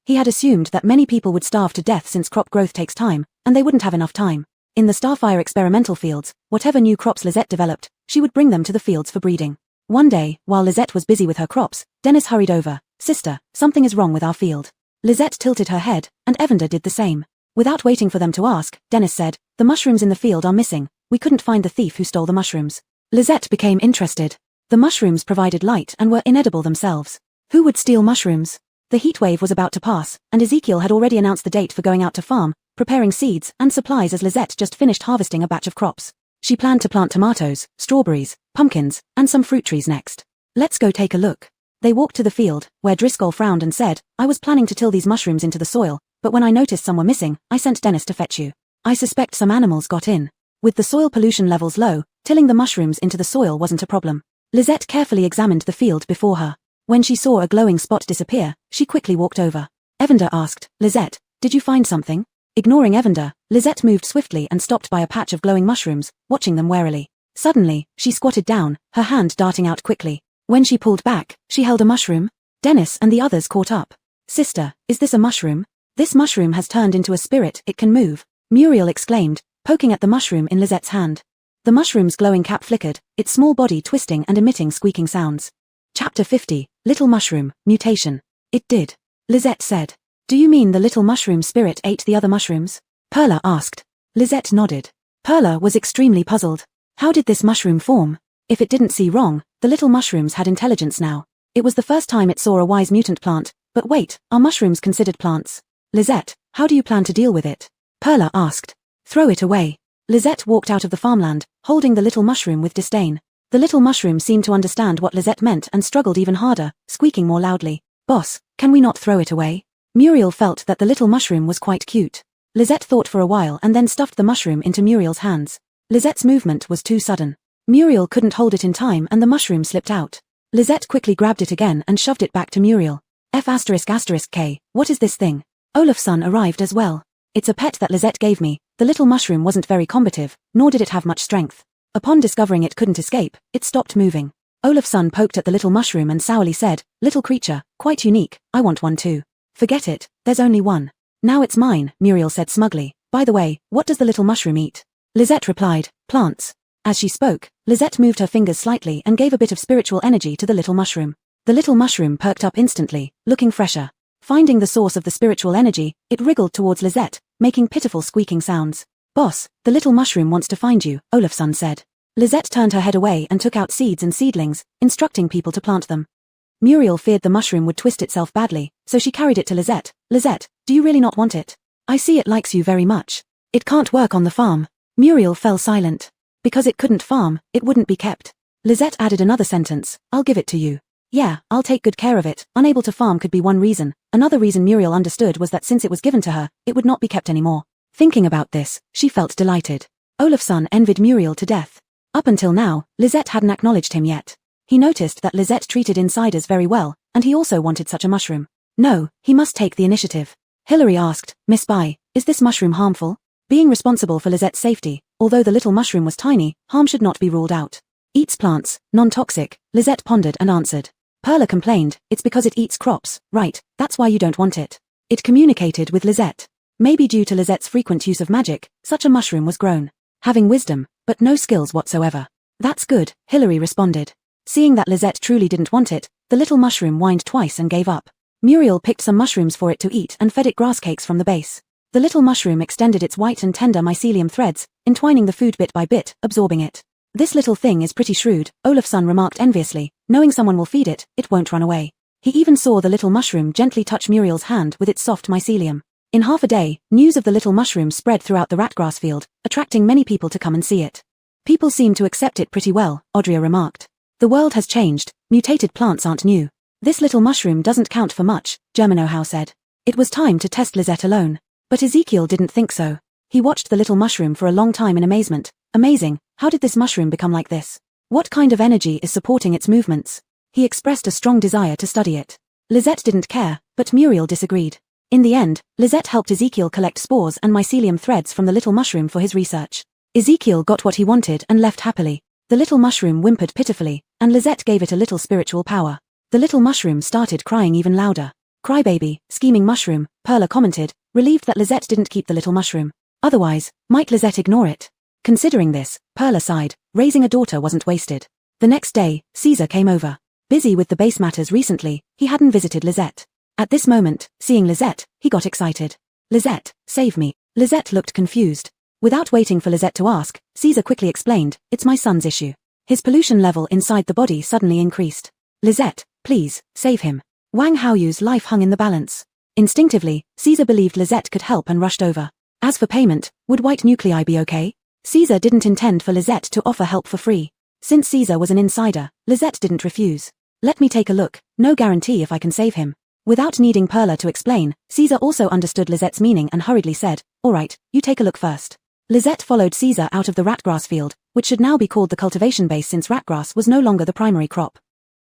He had assumed that many people would starve to death since crop growth takes time, and they wouldn't have enough time. In the Starfire experimental fields, whatever new crops Lisette developed, she would bring them to the fields for breeding. One day, while Lisette was busy with her crops, Dennis hurried over. Sister, something is wrong with our field. Lisette tilted her head, and Evander did the same. Without waiting for them to ask, Dennis said, the mushrooms in the field are missing. We couldn't find the thief who stole the mushrooms. Lisette became interested. The mushrooms provided light and were inedible themselves. Who would steal mushrooms? The heat wave was about to pass, and Ezekiel had already announced the date for going out to farm, preparing seeds and supplies as Lisette just finished harvesting a batch of crops. She planned to plant tomatoes, strawberries, pumpkins, and some fruit trees next. Let's go take a look. They walked to the field, where Driscoll frowned and said, I was planning to till these mushrooms into the soil, but when I noticed some were missing, I sent Dennis to fetch you. I suspect some animals got in. With the soil pollution levels low, tilling the mushrooms into the soil wasn't a problem. Lisette carefully examined the field before her. When she saw a glowing spot disappear, she quickly walked over. Evander asked, Lisette, did you find something? Ignoring Evander, Lisette moved swiftly and stopped by a patch of glowing mushrooms, watching them warily. Suddenly, she squatted down, her hand darting out quickly. When she pulled back, she held a mushroom. Dennis and the others caught up. Sister, is this a mushroom? This mushroom has turned into a spirit, it can move, Muriel exclaimed, poking at the mushroom in Lisette's hand. The mushroom's glowing cap flickered, its small body twisting and emitting squeaking sounds. Chapter 50, Little Mushroom, Mutation. It did. Lisette said. Do you mean the little mushroom spirit ate the other mushrooms? Perla asked. Lisette nodded. Perla was extremely puzzled. How did this mushroom form? If it didn't see wrong, the little mushrooms had intelligence now. It was the first time it saw a wise mutant plant, but wait, are mushrooms considered plants? Lisette, how do you plan to deal with it? Perla asked. Throw it away. Lisette walked out of the farmland, holding the little mushroom with disdain. The little mushroom seemed to understand what Lisette meant and struggled even harder, squeaking more loudly. Boss, can we not throw it away? Muriel felt that the little mushroom was quite cute. Lisette thought for a while and then stuffed the mushroom into Muriel's hands. Lisette's movement was too sudden. Muriel couldn't hold it in time and the mushroom slipped out. Lisette quickly grabbed it again and shoved it back to Muriel. F***K, what is this thing? Olaf's son arrived as well. It's a pet that Lisette gave me. The little mushroom wasn't very combative, nor did it have much strength. Upon discovering it couldn't escape, it stopped moving. Olaf's son poked at the little mushroom and sourly said, little creature, quite unique, I want one too. Forget it, there's only one. Now it's mine, Muriel said smugly. By the way, what does the little mushroom eat? Lisette replied, plants. As she spoke, Lisette moved her fingers slightly and gave a bit of spiritual energy to the little mushroom. The little mushroom perked up instantly, looking fresher. Finding the source of the spiritual energy, it wriggled towards Lisette, making pitiful squeaking sounds. Boss, the little mushroom wants to find you, Olaf's son said. Lisette turned her head away and took out seeds and seedlings, instructing people to plant them. Muriel feared the mushroom would twist itself badly, so she carried it to Lisette. Lisette, do you really not want it? I see it likes you very much. It can't work on the farm. Muriel fell silent. Because it couldn't farm, it wouldn't be kept. Lisette added another sentence, I'll give it to you. Yeah, I'll take good care of it. Unable to farm could be one reason. Another reason Muriel understood was that since it was given to her, it would not be kept anymore. Thinking about this, she felt delighted. Olaf's son envied Muriel to death. Up until now, Lisette hadn't acknowledged him yet. He noticed that Lisette treated insiders very well, and he also wanted such a mushroom. No, he must take the initiative. Hilary asked, Miss Bai, is this mushroom harmful? Being responsible for Lizette's safety, although the little mushroom was tiny, harm should not be ruled out. Eats plants, non-toxic, Lisette pondered and answered. Perla complained, it's because it eats crops, right, that's why you don't want it. It communicated with Lisette. Maybe due to Lizette's frequent use of magic, such a mushroom was grown. Having wisdom, but no skills whatsoever. That's good, Hilary responded. Seeing that Lisette truly didn't want it, the little mushroom whined twice and gave up. Muriel picked some mushrooms for it to eat and fed it grass cakes from the base. The little mushroom extended its white and tender mycelium threads, entwining the food bit by bit, absorbing it. This little thing is pretty shrewd, Olafsson remarked enviously, knowing someone will feed it, it won't run away. He even saw the little mushroom gently touch Muriel's hand with its soft mycelium. In half a day, news of the little mushroom spread throughout the ratgrass field, attracting many people to come and see it. People seem to accept it pretty well, Audria remarked. The world has changed, mutated plants aren't new. This little mushroom doesn't count for much, Germanow said. It was time to test Lisette alone. But Ezekiel didn't think so. He watched the little mushroom for a long time in amazement. Amazing, how did this mushroom become like this? What kind of energy is supporting its movements? He expressed a strong desire to study it. Lisette didn't care, but Muriel disagreed. In the end, Lisette helped Ezekiel collect spores and mycelium threads from the little mushroom for his research. Ezekiel got what he wanted and left happily. The little mushroom whimpered pitifully, and Lisette gave it a little spiritual power. The little mushroom started crying even louder. Crybaby, scheming mushroom, Perla commented, relieved that Lisette didn't keep the little mushroom. Otherwise, might Lisette ignore it? Considering this, Perla sighed, raising a daughter wasn't wasted. The next day, Caesar came over. Busy with the base matters recently, he hadn't visited Lisette. At this moment, seeing Lisette, he got excited. Lisette, save me. Lisette looked confused. Without waiting for Lisette to ask, Caesar quickly explained, it's my son's issue. His pollution level inside the body suddenly increased. Lisette, please, save him. Wang Haoyu's life hung in the balance. Instinctively, Caesar believed Lisette could help and rushed over. As for payment, would white nuclei be okay? Caesar didn't intend for Lisette to offer help for free. Since Caesar was an insider, Lisette didn't refuse. Let me take a look, no guarantee if I can save him. Without needing Perla to explain, Caesar also understood Lisette's meaning and hurriedly said, all right, you take a look first. Lisette followed Caesar out of the ratgrass field, which should now be called the cultivation base since ratgrass was no longer the primary crop.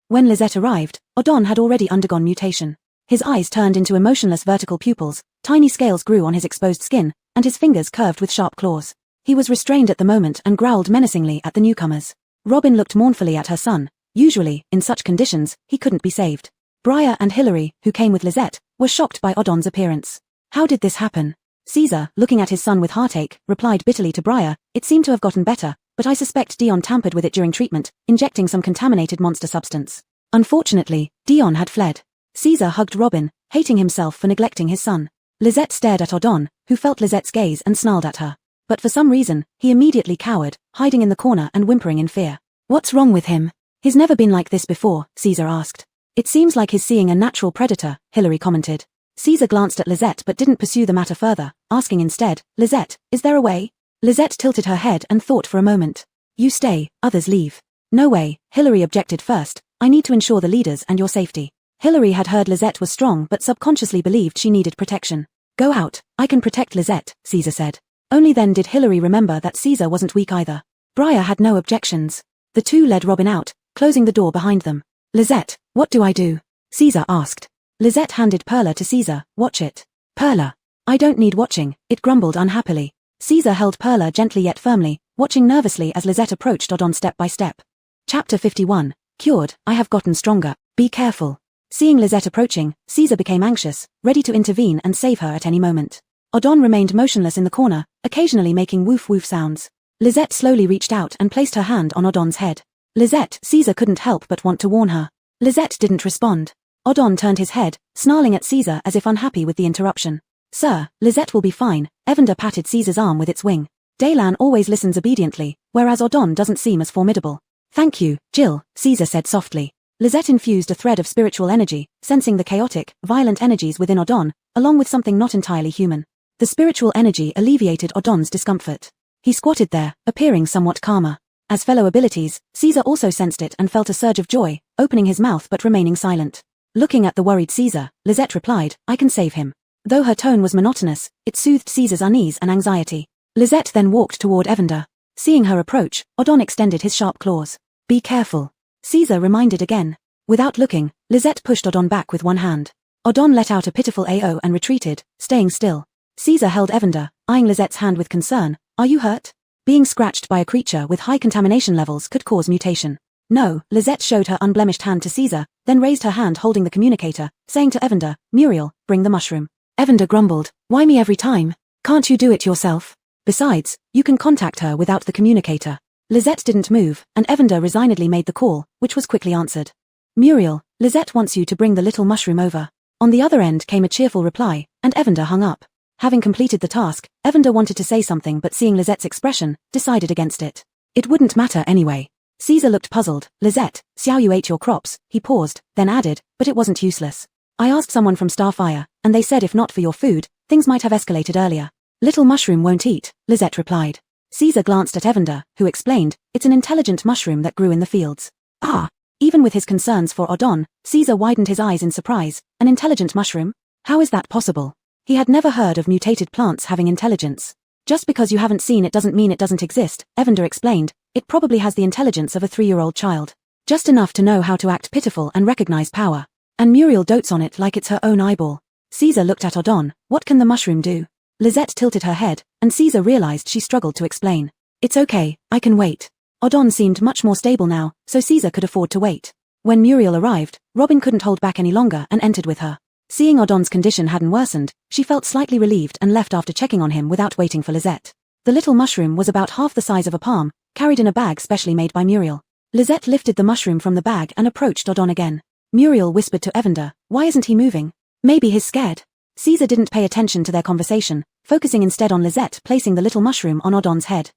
When Lisette arrived, Odon had already undergone mutation. His eyes turned into emotionless vertical pupils, tiny scales grew on his exposed skin, and his fingers curved with sharp claws. He was restrained at the moment and growled menacingly at the newcomers. Robin looked mournfully at her son. Usually, in such conditions, he couldn't be saved. Briar and Hilary, who came with Lisette, were shocked by Odon's appearance. How did this happen? Caesar, looking at his son with heartache, replied bitterly to Briar, it seemed to have gotten better, but I suspect Dion tampered with it during treatment, injecting some contaminated monster substance. Unfortunately, Dion had fled. Caesar hugged Robin, hating himself for neglecting his son. Lisette stared at Odon, who felt Lisette's gaze and snarled at her. But for some reason, he immediately cowered, hiding in the corner and whimpering in fear. What's wrong with him? He's never been like this before, Caesar asked. It seems like he's seeing a natural predator, Hilary commented. Caesar glanced at Lisette but didn't pursue the matter further, asking instead, Lisette, is there a way? Lisette tilted her head and thought for a moment. You stay, others leave. No way, Hilary objected first, I need to ensure the leaders and your safety. Hilary had heard Lisette was strong but subconsciously believed she needed protection. Go out, I can protect Lisette, Caesar said. Only then did Hilary remember that Caesar wasn't weak either. Briar had no objections. The two led Robin out, closing the door behind them. Lisette, what do I do? Caesar asked. Lisette handed Perla to Caesar, watch it. Perla. I don't need watching, it grumbled unhappily. Caesar held Perla gently yet firmly, watching nervously as Lisette approached Odon step by step. Chapter 51, Cured, I have gotten stronger, be careful. Seeing Lisette approaching, Caesar became anxious, ready to intervene and save her at any moment. Odon remained motionless in the corner, occasionally making woof-woof sounds. Lisette slowly reached out and placed her hand on Odon's head. Lisette, Caesar couldn't help but want to warn her. Lisette didn't respond. Odon turned his head, snarling at Caesar as if unhappy with the interruption. Sir, Lisette will be fine, Evander patted Caesar's arm with its wing. Daylan always listens obediently, whereas Odon doesn't seem as formidable. Thank you, Jill, Caesar said softly. Lisette infused a thread of spiritual energy, sensing the chaotic, violent energies within Odon, along with something not entirely human. The spiritual energy alleviated Odon's discomfort. He squatted there, appearing somewhat calmer. As fellow abilities, Caesar also sensed it and felt a surge of joy, opening his mouth but remaining silent. Looking at the worried Caesar, Lisette replied, I can save him. Though her tone was monotonous, it soothed Caesar's unease and anxiety. Lisette then walked toward Evander. Seeing her approach, Odon extended his sharp claws. Be careful. Caesar reminded again. Without looking, Lisette pushed Odon back with one hand. Odon let out a pitiful AO and retreated, staying still. Caesar held Evander, eyeing Lizette's hand with concern. Are you hurt? Being scratched by a creature with high contamination levels could cause mutation. No, Lizette showed her unblemished hand to Caesar, then raised her hand holding the communicator, saying to Evander, Muriel, bring the mushroom. Evander grumbled, why me every time? Can't you do it yourself? Besides, you can contact her without the communicator. Lizette didn't move, and Evander resignedly made the call, which was quickly answered. Muriel, Lizette wants you to bring the little mushroom over. On the other end came a cheerful reply, and Evander hung up. Having completed the task, Evander wanted to say something but seeing Lizette's expression, decided against it. It wouldn't matter anyway. Caesar looked puzzled. Lizette, Xiao Yu ate your crops, he paused, then added, but it wasn't useless. I asked someone from Starfire, and they said if not for your food, things might have escalated earlier. Little mushroom won't eat, Lizette replied. Caesar glanced at Evander, who explained, it's an intelligent mushroom that grew in the fields. Ah! Even with his concerns for Odon, Caesar widened his eyes in surprise. An intelligent mushroom? How is that possible? He had never heard of mutated plants having intelligence. Just because you haven't seen it doesn't mean it doesn't exist, Evander explained. It probably has the intelligence of a 3-year-old child. Just enough to know how to act pitiful and recognize power. And Muriel dotes on it like it's her own eyeball. Caesar looked at Odon. What can the mushroom do? Lizette tilted her head, and Caesar realized she struggled to explain. It's okay, I can wait. Odon seemed much more stable now, so Caesar could afford to wait. When Muriel arrived, Robin couldn't hold back any longer and entered with her. Seeing Odon's condition hadn't worsened, she felt slightly relieved and left after checking on him without waiting for Lizette. The little mushroom was about half the size of a palm, carried in a bag specially made by Muriel. Lizette lifted the mushroom from the bag and approached Odon again. Muriel whispered to Evander, why isn't he moving? Maybe he's scared. Caesar didn't pay attention to their conversation, focusing instead on Lizette placing the little mushroom on Odon's head.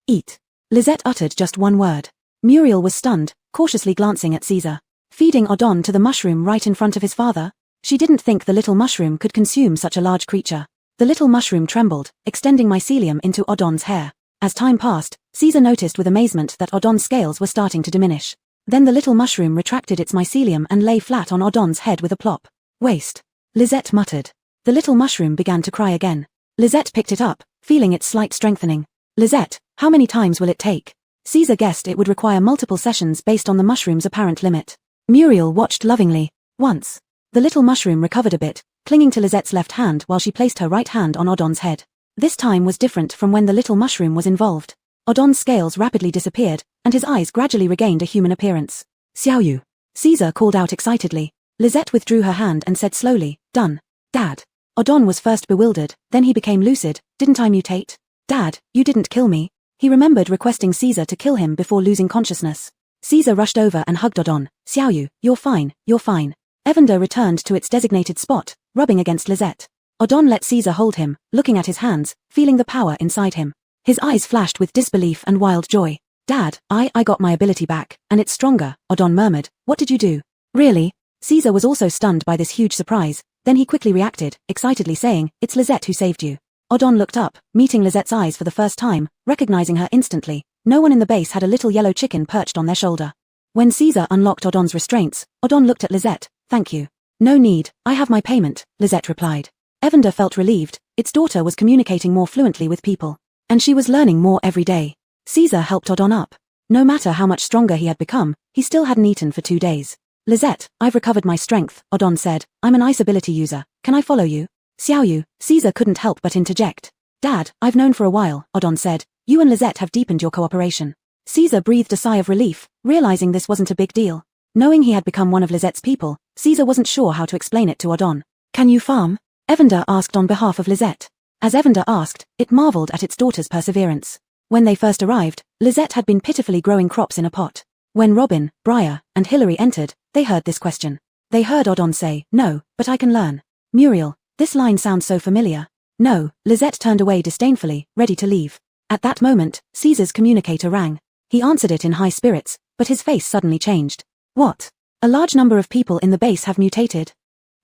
Eat. Lizette uttered just one word. Muriel was stunned, cautiously glancing at Caesar. Feeding Odon to the mushroom right in front of his father? She didn't think the little mushroom could consume such a large creature. The little mushroom trembled, extending mycelium into Odon's hair. As time passed, Caesar noticed with amazement that Odon's scales were starting to diminish. Then the little mushroom retracted its mycelium and lay flat on Odon's head with a plop. Waste. Lizette muttered. The little mushroom began to cry again. Lizette picked it up, feeling its slight strengthening. Lizette, how many times will it take? Caesar guessed it would require multiple sessions based on the mushroom's apparent limit. Muriel watched lovingly. Once. The little mushroom recovered a bit, clinging to Lizette's left hand while she placed her right hand on Odon's head. This time was different from when the little mushroom was involved. Odon's scales rapidly disappeared, and his eyes gradually regained a human appearance. Xiao Yu. Caesar called out excitedly. Lizette withdrew her hand and said slowly, done. Dad. Odon was first bewildered, then he became lucid. Didn't I mutate? Dad, you didn't kill me. He remembered requesting Caesar to kill him before losing consciousness. Caesar rushed over and hugged Odon. Xiao Yu, you're fine, you're fine. Evander returned to its designated spot, rubbing against Lizette. Odon let Caesar hold him, looking at his hands, feeling the power inside him. His eyes flashed with disbelief and wild joy. Dad, I got my ability back, and it's stronger, Odon murmured. What did you do? Really? Caesar was also stunned by this huge surprise, then he quickly reacted, excitedly saying, it's Lizette who saved you. Odon looked up, meeting Lizette's eyes for the first time, recognizing her instantly. No one in the base had a little yellow chicken perched on their shoulder. When Caesar unlocked Odon's restraints, Odon looked at Lizette. Thank you. No need, I have my payment, Lizette replied. Evander felt relieved. Its daughter was communicating more fluently with people. And she was learning more every day. Caesar helped Odon up. No matter how much stronger he had become, he still hadn't eaten for 2 days. Lizette, I've recovered my strength, Odon said. I'm an ice ability user. Can I follow you? Xiao Yu. Caesar couldn't help but interject. Dad, I've known for a while, Odon said. You and Lizette have deepened your cooperation. Caesar breathed a sigh of relief, realizing this wasn't a big deal. Knowing he had become one of Lizette's people, Caesar wasn't sure how to explain it to Odon. Can you farm? Evander asked on behalf of Lizette. As Evander asked, it marveled at its daughter's perseverance. When they first arrived, Lizette had been pitifully growing crops in a pot. When Robin, Briar, and Hilary entered, they heard this question. They heard Odon say, no, but I can learn. Muriel, this line sounds so familiar. No, Lizette turned away disdainfully, ready to leave. At that moment, Caesar's communicator rang. He answered it in high spirits, but his face suddenly changed. What? A large number of people in the base have mutated.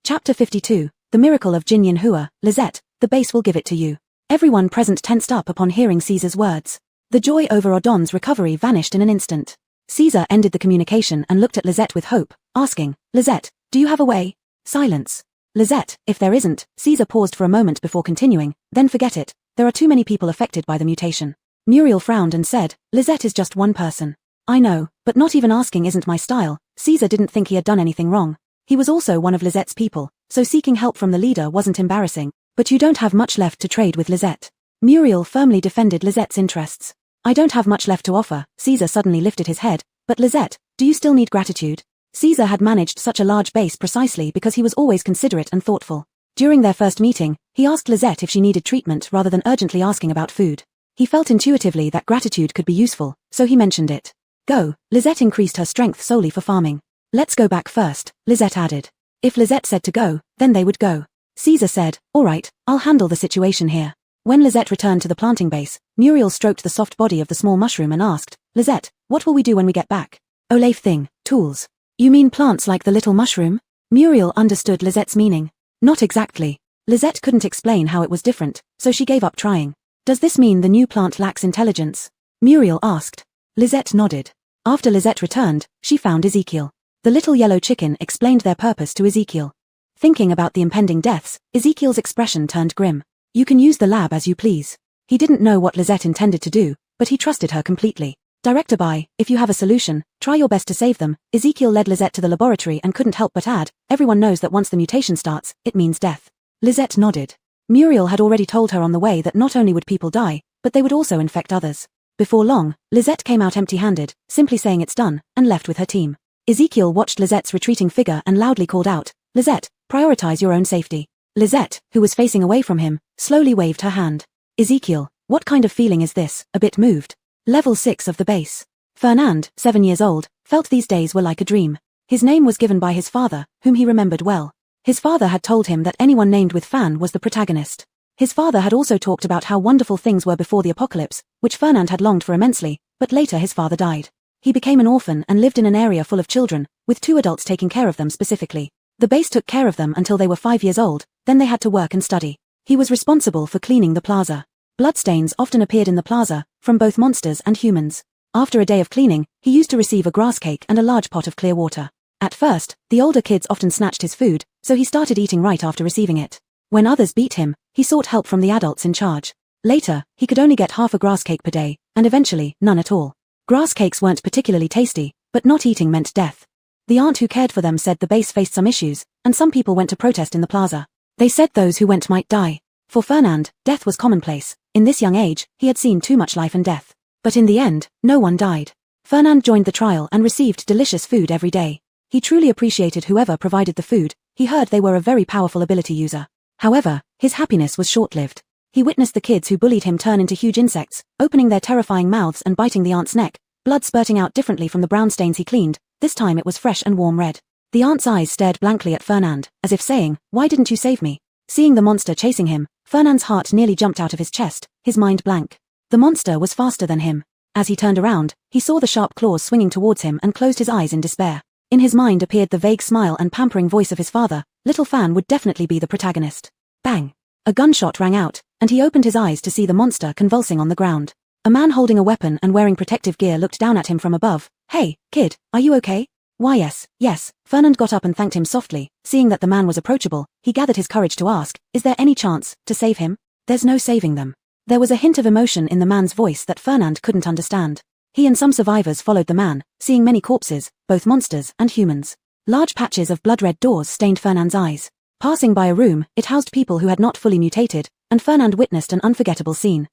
Chapter 52, The Miracle of Jinyan Hua. Lizette, the base will give it to you. Everyone present tensed up upon hearing Caesar's words. The joy over Odon's recovery vanished in an instant. Caesar ended the communication and looked at Lizette with hope, asking, Lizette, do you have a way? Silence. Lizette, if there isn't, Caesar paused for a moment before continuing, then forget it, there are too many people affected by the mutation. Muriel frowned and said, Lizette is just one person. I know, but not even asking isn't my style. Caesar didn't think he had done anything wrong. He was also one of Lizette's people, so seeking help from the leader wasn't embarrassing. But you don't have much left to trade with Lisette. Muriel firmly defended Lisette's interests. I don't have much left to offer. Caesar suddenly lifted his head. But Lisette, do you still need gratitude? Caesar had managed such a large base precisely because he was always considerate and thoughtful. During their first meeting, he asked Lisette if she needed treatment rather than urgently asking about food. He felt intuitively that gratitude could be useful, so he mentioned it. Go, Lisette increased her strength solely for farming. Let's go back first, Lisette added. If Lisette said to go, then they would go. Caesar said, all right, I'll handle the situation here. When Lisette returned to the planting base, Muriel stroked the soft body of the small mushroom and asked, Lisette, what will we do when we get back? Olaf thing, tools. You mean plants like the little mushroom? Muriel understood Lisette's meaning. Not exactly. Lisette couldn't explain how it was different, so she gave up trying. Does this mean the new plant lacks intelligence? Muriel asked. Lisette nodded. After Lisette returned, she found Ezekiel. The little yellow chicken explained their purpose to Ezekiel. Thinking about the impending deaths, Ezekiel's expression turned grim. You can use the lab as you please. He didn't know what Lisette intended to do, but he trusted her completely. Director Bai, if you have a solution, try your best to save them. Ezekiel led Lisette to the laboratory and couldn't help but add, everyone knows that once the mutation starts, it means death. Lisette nodded. Muriel had already told her on the way that not only would people die, but they would also infect others. Before long, Lisette came out empty-handed, simply saying it's done, and left with her team. Ezekiel watched Lisette's retreating figure and loudly called out, Lisette, prioritize your own safety. Lisette, who was facing away from him, slowly waved her hand. Ezekiel, what kind of feeling is this? A bit moved. Level 6 of the base. Fernand, 7 years old, felt these days were like a dream. His name was given by his father, whom he remembered well. His father had told him that anyone named with Fan was the protagonist. His father had also talked about how wonderful things were before the apocalypse, which Fernand had longed for immensely, but later his father died. He became an orphan and lived in an area full of children, with 2 adults taking care of them specifically. The base took care of them until they were 5 years old, then they had to work and study. He was responsible for cleaning the plaza. Bloodstains often appeared in the plaza, from both monsters and humans. After a day of cleaning, he used to receive a grass cake and a large pot of clear water. At first, the older kids often snatched his food, so he started eating right after receiving it. When others beat him, he sought help from the adults in charge. Later, he could only get half a grass cake per day, and eventually, none at all. Grass cakes weren't particularly tasty, but not eating meant death. The aunt who cared for them said the base faced some issues, and some people went to protest in the plaza. They said those who went might die. For Fernand, death was commonplace. In this young age, he had seen too much life and death. But in the end, no one died. Fernand joined the trial and received delicious food every day. He truly appreciated whoever provided the food. He heard they were a very powerful ability user. However, his happiness was short-lived. He witnessed the kids who bullied him turn into huge insects, opening their terrifying mouths and biting the aunt's neck, blood spurting out differently from the brown stains he cleaned. This time it was fresh and warm red. The aunt's eyes stared blankly at Fernand, as if saying, why didn't you save me? Seeing the monster chasing him, Fernand's heart nearly jumped out of his chest, his mind blank. The monster was faster than him. As he turned around, he saw the sharp claws swinging towards him and closed his eyes in despair. In his mind appeared the vague smile and pampering voice of his father. Little Fan would definitely be the protagonist. Bang! A gunshot rang out, and he opened his eyes to see the monster convulsing on the ground. A man holding a weapon and wearing protective gear looked down at him from above. Hey, kid, are you okay? Why yes. Fernand got up and thanked him softly. Seeing that the man was approachable, he gathered his courage to ask, is there any chance to save him? There's no saving them. There was a hint of emotion in the man's voice that Fernand couldn't understand. He and some survivors followed the man, seeing many corpses, both monsters and humans. Large patches of blood-red doors stained Fernand's eyes. Passing by a room, it housed people who had not fully mutated, and Fernand witnessed an unforgettable scene.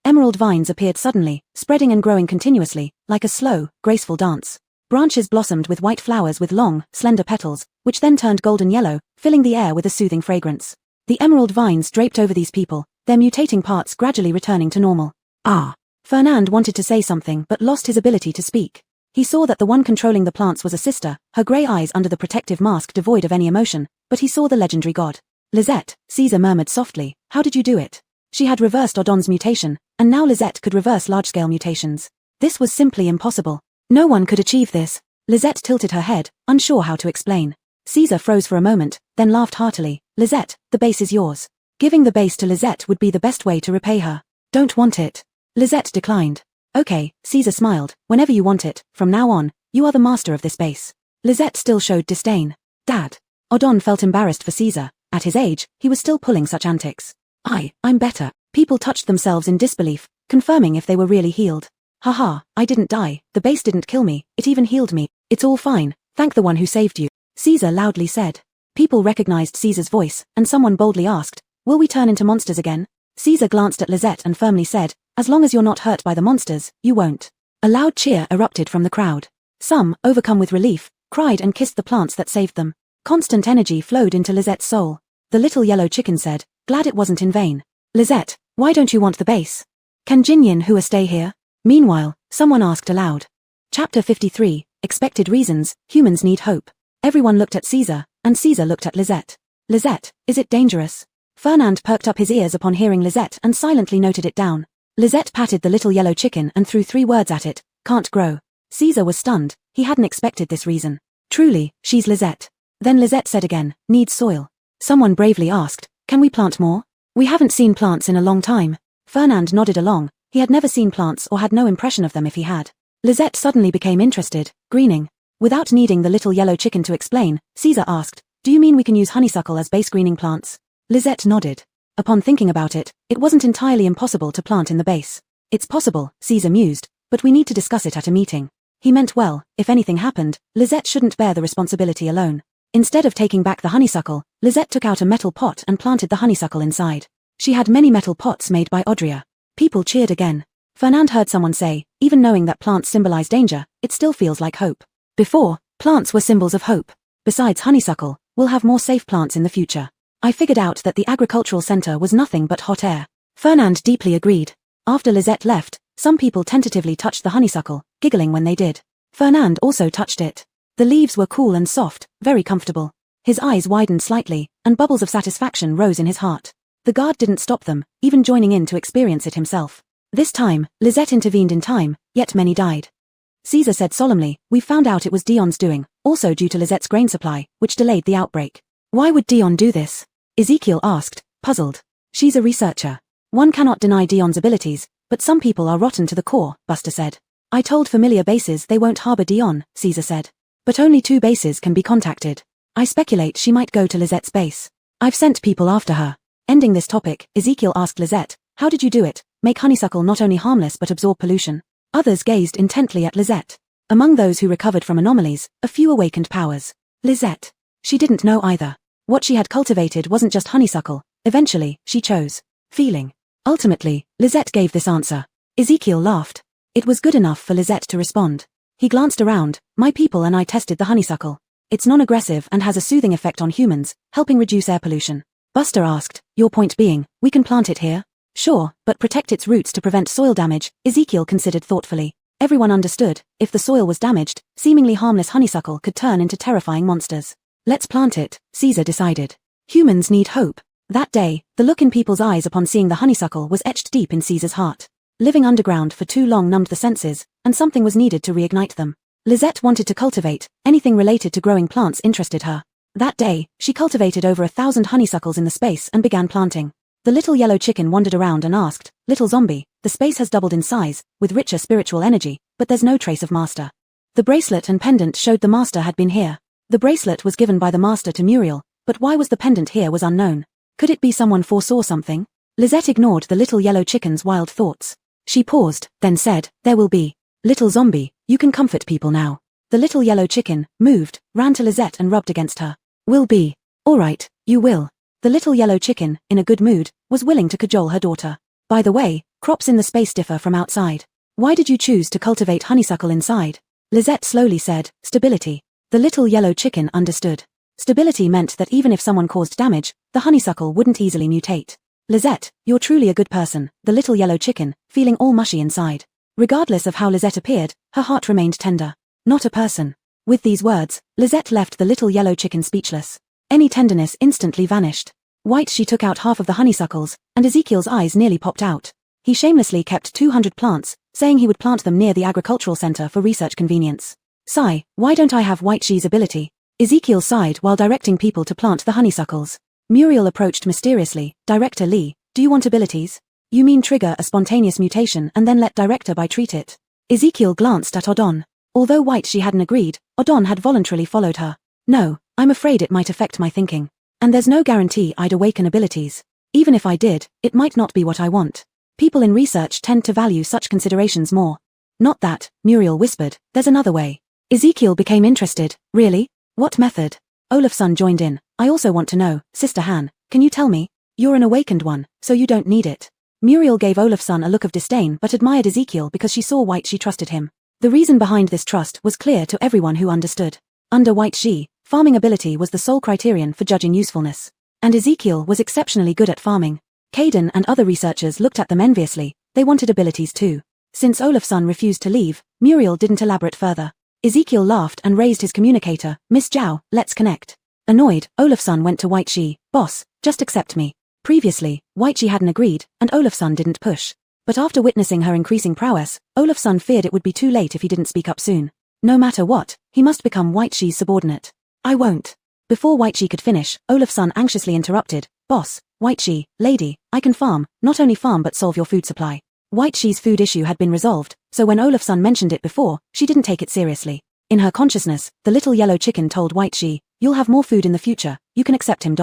Emerald vines appeared suddenly, spreading and growing continuously, like a slow, graceful dance. Branches blossomed with white flowers with long, slender petals, which then turned golden yellow, filling the air with a soothing fragrance. The emerald vines draped over these people, their mutating parts gradually returning to normal. Fernand wanted to say something but lost his ability to speak. He saw that the one controlling the plants was a sister, her grey eyes under the protective mask devoid of any emotion, but he saw the legendary god. Lisette, Caesar murmured softly, how did you do it? She had reversed Odon's mutation, and now Lisette could reverse large-scale mutations. This was simply impossible. No one could achieve this. Lisette tilted her head, unsure how to explain. Caesar froze for a moment, then laughed heartily. Lisette, the base is yours. Giving the base to Lisette would be the best way to repay her. Don't want it. Lisette declined. Okay, Caesar smiled, whenever you want it, from now on, you are the master of this base. Lisette still showed disdain. Dad. Odon felt embarrassed for Caesar. At his age, he was still pulling such antics. I'm better. People touched themselves in disbelief, confirming if they were really healed. Haha, I didn't die, the base didn't kill me, it even healed me. It's all fine, thank the one who saved you. Caesar loudly said. People recognized Caesar's voice, and someone boldly asked, "Will we turn into monsters again?" Caesar glanced at Lisette and firmly said, "As long as you're not hurt by the monsters, you won't." A loud cheer erupted from the crowd. Some, overcome with relief, cried and kissed the plants that saved them. Constant energy flowed into Lisette's soul. The little yellow chicken said, "Glad it wasn't in vain. Lisette, why don't you want the base? Can Jinyin Hua stay here?" Meanwhile, someone asked aloud. Chapter 53, Expected Reasons, Humans Need Hope. Everyone looked at Caesar, and Caesar looked at Lisette. "Lisette, is it dangerous?" Fernand perked up his ears upon hearing Lisette and silently noted it down. Lisette patted the little yellow chicken and threw 3 words at it, "Can't grow." Caesar was stunned, he hadn't expected this reason. "Truly, she's Lisette." Then Lisette said again, "Needs soil." Someone bravely asked, "Can we plant more? We haven't seen plants in a long time." Fernand nodded along, he had never seen plants or had no impression of them if he had. Lisette suddenly became interested, greening. Without needing the little yellow chicken to explain, Caesar asked, "Do you mean we can use honeysuckle as base greening plants?" Lisette nodded. Upon thinking about it, it wasn't entirely impossible to plant in the base. "It's possible," Caesar mused, "but we need to discuss it at a meeting." He meant well, if anything happened, Lisette shouldn't bear the responsibility alone. Instead of taking back the honeysuckle, Lisette took out a metal pot and planted the honeysuckle inside. She had many metal pots made by Audria. People cheered again. Fernand heard someone say, "Even knowing that plants symbolize danger, it still feels like hope." Before, plants were symbols of hope. Besides honeysuckle, we'll have more safe plants in the future. I figured out that the agricultural center was nothing but hot air. Fernand deeply agreed. After Lisette left, some people tentatively touched the honeysuckle, giggling when they did. Fernand also touched it. The leaves were cool and soft, very comfortable. His eyes widened slightly, and bubbles of satisfaction rose in his heart. The guard didn't stop them, even joining in to experience it himself. This time, Lisette intervened in time, yet many died. Caesar said solemnly, "We found out it was Dion's doing, also due to Lisette's grain supply, which delayed the outbreak." "Why would Dion do this?" Ezekiel asked, puzzled. "She's a researcher. One cannot deny Dion's abilities, but some people are rotten to the core," Buster said. "I told familiar bases they won't harbor Dion," Caesar said. "But only 2 bases can be contacted. I speculate she might go to Lisette's base. I've sent people after her." Ending this topic, Ezekiel asked Lisette, "How did you do it? Make honeysuckle not only harmless but absorb pollution?" Others gazed intently at Lisette. Among those who recovered from anomalies, a few awakened powers. Lisette. She didn't know either. What she had cultivated wasn't just honeysuckle. Eventually, she chose feeling. Ultimately, Lisette gave this answer. Ezekiel laughed. It was good enough for Lisette to respond. He glanced around. "My people and I tested the honeysuckle. It's non-aggressive and has a soothing effect on humans, helping reduce air pollution." Buster asked, "Your point being, we can plant it here?" "Sure, but protect its roots to prevent soil damage," Ezekiel considered thoughtfully. Everyone understood, if the soil was damaged, seemingly harmless honeysuckle could turn into terrifying monsters. "Let's plant it," Caesar decided. Humans need hope. That day, the look in people's eyes upon seeing the honeysuckle was etched deep in Caesar's heart. Living underground for too long numbed the senses, and something was needed to reignite them. Lisette wanted to cultivate, anything related to growing plants interested her. That day, she cultivated over 1,000 honeysuckles in the space and began planting. The little yellow chicken wandered around and asked, "Little zombie, the space has doubled in size, with richer spiritual energy, but there's no trace of master." The bracelet and pendant showed the master had been here. The bracelet was given by the master to Muriel, but why was the pendant here was unknown. Could it be someone foresaw something? Lisette ignored the little yellow chicken's wild thoughts. She paused, then said, "There will be. Little zombie, you can comfort people now." The little yellow chicken, moved, ran to Lisette and rubbed against her. "Will be. All right, you will." The little yellow chicken, in a good mood, was willing to cajole her daughter. "By the way, crops in the space differ from outside. Why did you choose to cultivate honeysuckle inside?" Lisette slowly said, "Stability." The little yellow chicken understood. Stability meant that even if someone caused damage, the honeysuckle wouldn't easily mutate. "Lisette, you're truly a good person," the little yellow chicken, feeling all mushy inside. Regardless of how Lisette appeared, her heart remained tender. "Not a person." With these words, Lisette left the little yellow chicken speechless. Any tenderness instantly vanished. White she took out half of the honeysuckles, and Ezekiel's eyes nearly popped out. He shamelessly kept 200 plants, saying he would plant them near the agricultural center for research convenience. "Sigh, why don't I have White She's ability?" Ezekiel sighed while directing people to plant the honeysuckles. Muriel approached mysteriously. "Director Lee, do you want abilities? You mean trigger a spontaneous mutation and then let Director Bai treat it?" Ezekiel glanced at Odon. Although White She hadn't agreed, Odon had voluntarily followed her. "No, I'm afraid it might affect my thinking. And there's no guarantee I'd awaken abilities. Even if I did, it might not be what I want. People in research tend to value such considerations more." "Not that," Muriel whispered, "there's another way." Ezekiel became interested. "Really? What method?" Olafson joined in. I also want to know, Sister Han, can you tell me? You're an awakened one, so you don't need it. Muriel gave Olafson a look of disdain but admired Ezekiel because she saw White Shi trusted him. The reason behind this trust was clear to everyone who understood. Under White Shi, farming ability was the sole criterion for judging usefulness. And Ezekiel was exceptionally good at farming. Caden and other researchers looked at them enviously, they wanted abilities too. Since Olafson refused to leave, Muriel didn't elaborate further. Ezekiel laughed and raised his communicator, Miss Zhao, let's connect. Annoyed, Olafson went to White Shi, boss, just accept me. Previously, White Shi hadn't agreed, and Olafson didn't push. But after witnessing her increasing prowess, Olafson feared it would be too late if he didn't speak up soon. No matter what, he must become White Shi's subordinate. I won't. Before White Shi could finish, Olafson anxiously interrupted, boss, White Shi, lady, I can farm, not only farm but solve your food supply. White Shi's food issue had been resolved, so when Olafson mentioned it before, she didn't take it seriously. In her consciousness, the little yellow chicken told White Shi, you'll have more food in the future, you can accept him.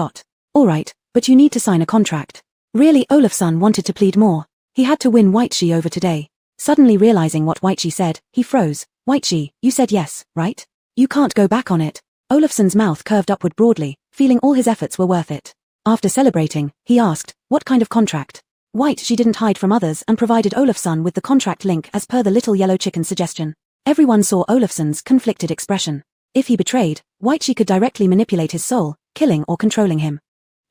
Alright, but you need to sign a contract. Really, Olafson wanted to plead more. He had to win White Shi over today. Suddenly realizing what White Shi said, he froze. White Shi, you said yes, right? You can't go back on it. Olafson's mouth curved upward broadly, feeling all his efforts were worth it. After celebrating, he asked, what kind of contract? White Shi didn't hide from others and provided Olafson with the contract link as per the little yellow chicken's suggestion. Everyone saw Olafson's conflicted expression. If he betrayed, White Shi could directly manipulate his soul, killing or controlling him.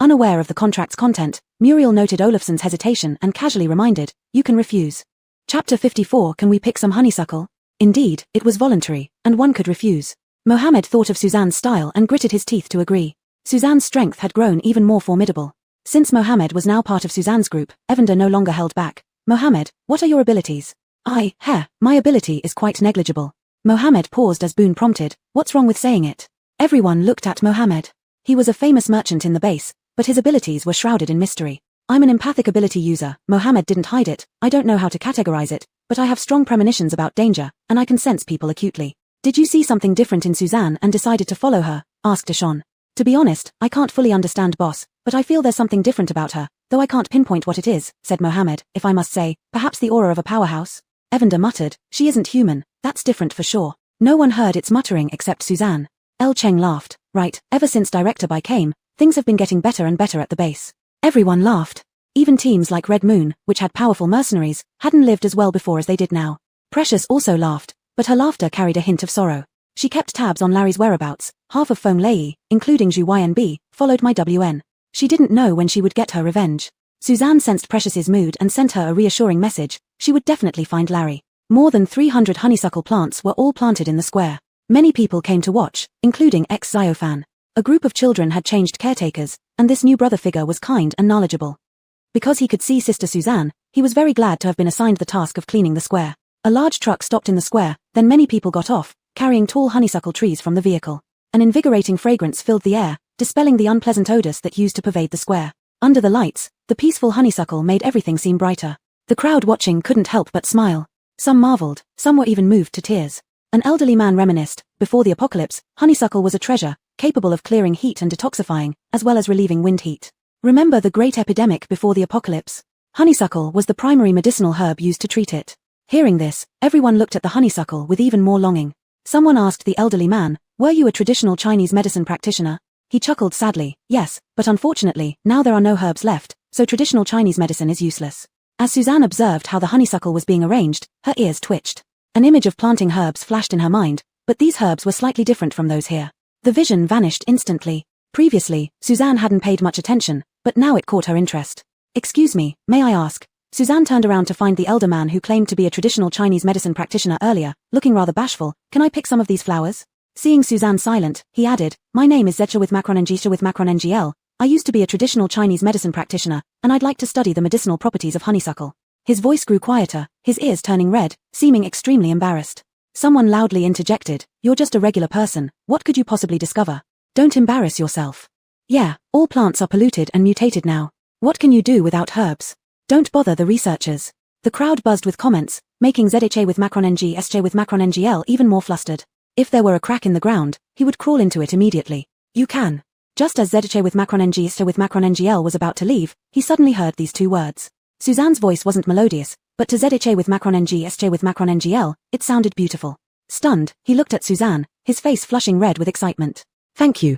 Unaware of the contract's content, Muriel noted Olafson's hesitation and casually reminded, you can refuse. Chapter 54. Can we pick some honeysuckle? Indeed, it was voluntary, and one could refuse. Mohammed thought of Suzanne's style and gritted his teeth to agree. Suzanne's strength had grown even more formidable. Since Mohammed was now part of Suzanne's group, Evander no longer held back. Mohammed, what are your abilities? My ability is quite negligible. Mohammed paused as Boone prompted, what's wrong with saying it? Everyone looked at Mohammed. He was a famous merchant in the base, but his abilities were shrouded in mystery. I'm an empathic ability user, Mohammed didn't hide it, I don't know how to categorize it, but I have strong premonitions about danger, and I can sense people acutely. Did you see something different in Suzanne and decided to follow her? Asked Deshawn. To be honest, I can't fully understand boss, but I feel there's something different about her, though I can't pinpoint what it is, said Mohammed, if I must say, perhaps the aura of a powerhouse? Evander muttered, she isn't human, that's different for sure. No one heard its muttering except Suzanne. El Cheng laughed, right, ever since Director Bai came, things have been getting better and better at the base. Everyone laughed. Even teams like Red Moon, which had powerful mercenaries, hadn't lived as well before as they did now. Precious also laughed, but her laughter carried a hint of sorrow. She kept tabs on Larry's whereabouts, half of Feng Lei, including Zhu Ynb, followed my WN. She didn't know when she would get her revenge. Suzanne sensed Precious's mood and sent her a reassuring message, she would definitely find Larry. More than 300 honeysuckle plants were all planted in the square. Many people came to watch, including ex-Xiaofan. A group of children had changed caretakers, and this new brother figure was kind and knowledgeable. Because he could see Sister Suzanne, he was very glad to have been assigned the task of cleaning the square. A large truck stopped in the square, then many people got off, carrying tall honeysuckle trees from the vehicle. An invigorating fragrance filled the air, dispelling the unpleasant odors that used to pervade the square. Under the lights, the peaceful honeysuckle made everything seem brighter. The crowd watching couldn't help but smile. Some marveled, some were even moved to tears. An elderly man reminisced, before the apocalypse, honeysuckle was a treasure, capable of clearing heat and detoxifying, as well as relieving wind heat. Remember the great epidemic before the apocalypse? Honeysuckle was the primary medicinal herb used to treat it. Hearing this, everyone looked at the honeysuckle with even more longing. Someone asked the elderly man, were you a traditional Chinese medicine practitioner? He chuckled sadly, yes, but unfortunately, now there are no herbs left, so traditional Chinese medicine is useless. As Suzanne observed how the honeysuckle was being arranged, her ears twitched. An image of planting herbs flashed in her mind, but these herbs were slightly different from those here. The vision vanished instantly. Previously, Suzanne hadn't paid much attention, but now it caught her interest. Excuse me, may I ask? Suzanne turned around to find the elder man who claimed to be a traditional Chinese medicine practitioner earlier, looking rather bashful. Can I pick some of these flowers? Seeing Suzanne silent, he added, my name is Zetsha with Macron NGL. I used to be a traditional Chinese medicine practitioner, and I'd like to study the medicinal properties of honeysuckle. His voice grew quieter, his ears turning red, seeming extremely embarrassed. Someone loudly interjected, you're just a regular person, what could you possibly discover? Don't embarrass yourself. Yeah, all plants are polluted and mutated now. What can you do without herbs? Don't bother the researchers. The crowd buzzed with comments, making ZHA with Macron NG SJ with Macron NGL even more flustered. If there were a crack in the ground, he would crawl into it immediately. You can. Just as ZHA with Macron NG SJ with Macron NGL was about to leave, he suddenly heard these two words. Suzanne's voice wasn't melodious, but to ZHA with Macron NG SJ with Macron NGL, it sounded beautiful. Stunned, he looked at Suzanne, his face flushing red with excitement. Thank you.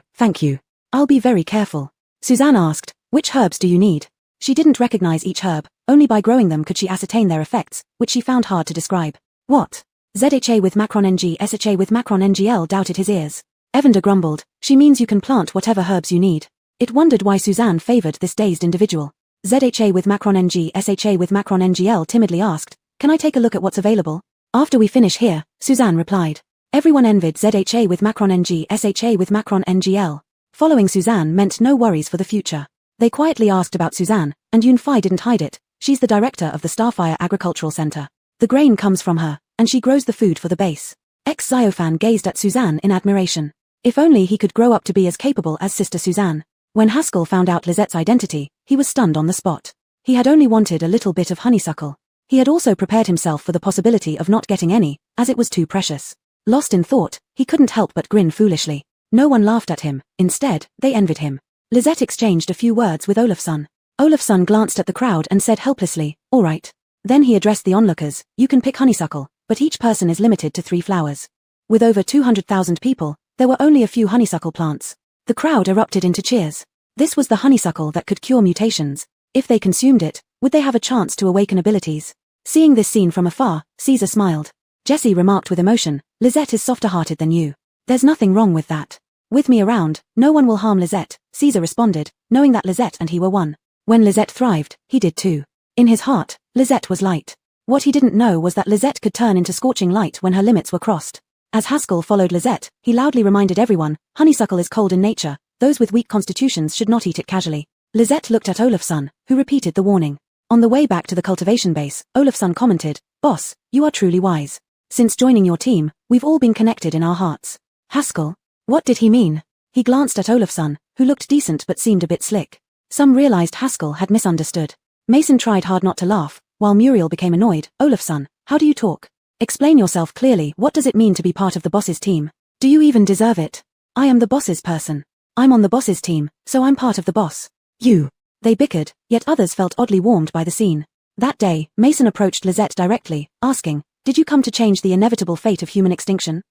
I'll be very careful. Suzanne asked, which herbs do you need? She didn't recognize each herb, only by growing them could she ascertain their effects, which she found hard to describe. What? ZHA with Macron NG SHA with Macron NGL doubted his ears. Evander grumbled, she means you can plant whatever herbs you need. It wondered why Suzanne favored this dazed individual. ZHA with Macron NG SHA with Macron NGL timidly asked, can I take a look at what's available? After we finish here, Suzanne replied. Everyone envied ZHA with Macron NG SHA with Macron NGL. Following Suzanne meant no worries for the future. They quietly asked about Suzanne, and Yunfei didn't hide it. She's the director of the Starfire Agricultural Center. The grain comes from her, and she grows the food for the base. Ex-Xiaofan gazed at Suzanne in admiration. If only he could grow up to be as capable as Sister Suzanne. When Haskell found out Lizette's identity, he was stunned on the spot. He had only wanted a little bit of honeysuckle. He had also prepared himself for the possibility of not getting any, as it was too precious. Lost in thought, he couldn't help but grin foolishly. No one laughed at him, instead, they envied him. Lisette exchanged a few words with Olafsson. Olafsson glanced at the crowd and said helplessly, all right. Then he addressed the onlookers, you can pick honeysuckle, but each person is limited to 3 flowers. With over 200,000 people, there were only a few honeysuckle plants. The crowd erupted into cheers. This was the honeysuckle that could cure mutations. If they consumed it, would they have a chance to awaken abilities? Seeing this scene from afar, Caesar smiled. Jessie remarked with emotion, Lisette is softer-hearted than you. There's nothing wrong with that. With me around, no one will harm Lisette, Caesar responded, knowing that Lisette and he were one. When Lisette thrived, he did too. In his heart, Lisette was light. What he didn't know was that Lisette could turn into scorching light when her limits were crossed. As Haskell followed Lisette, he loudly reminded everyone, honeysuckle is cold in nature, those with weak constitutions should not eat it casually. Lisette looked at Olafsson, who repeated the warning. On the way back to the cultivation base, Olafsson commented, Boss, you are truly wise. Since joining your team, we've all been connected in our hearts. Haskell? What did he mean? He glanced at Olafsson, who looked decent but seemed a bit slick. Some realized Haskell had misunderstood. Mason tried hard not to laugh, while Muriel became annoyed. Olafsson, how do you talk? Explain yourself clearly. What does it mean to be part of the boss's team? Do you even deserve it? I am the boss's person. I'm on the boss's team, so I'm part of the boss. You. They bickered, yet others felt oddly warmed by the scene. That day, Mason approached Lisette directly, asking, did you come to change the inevitable fate of human extinction?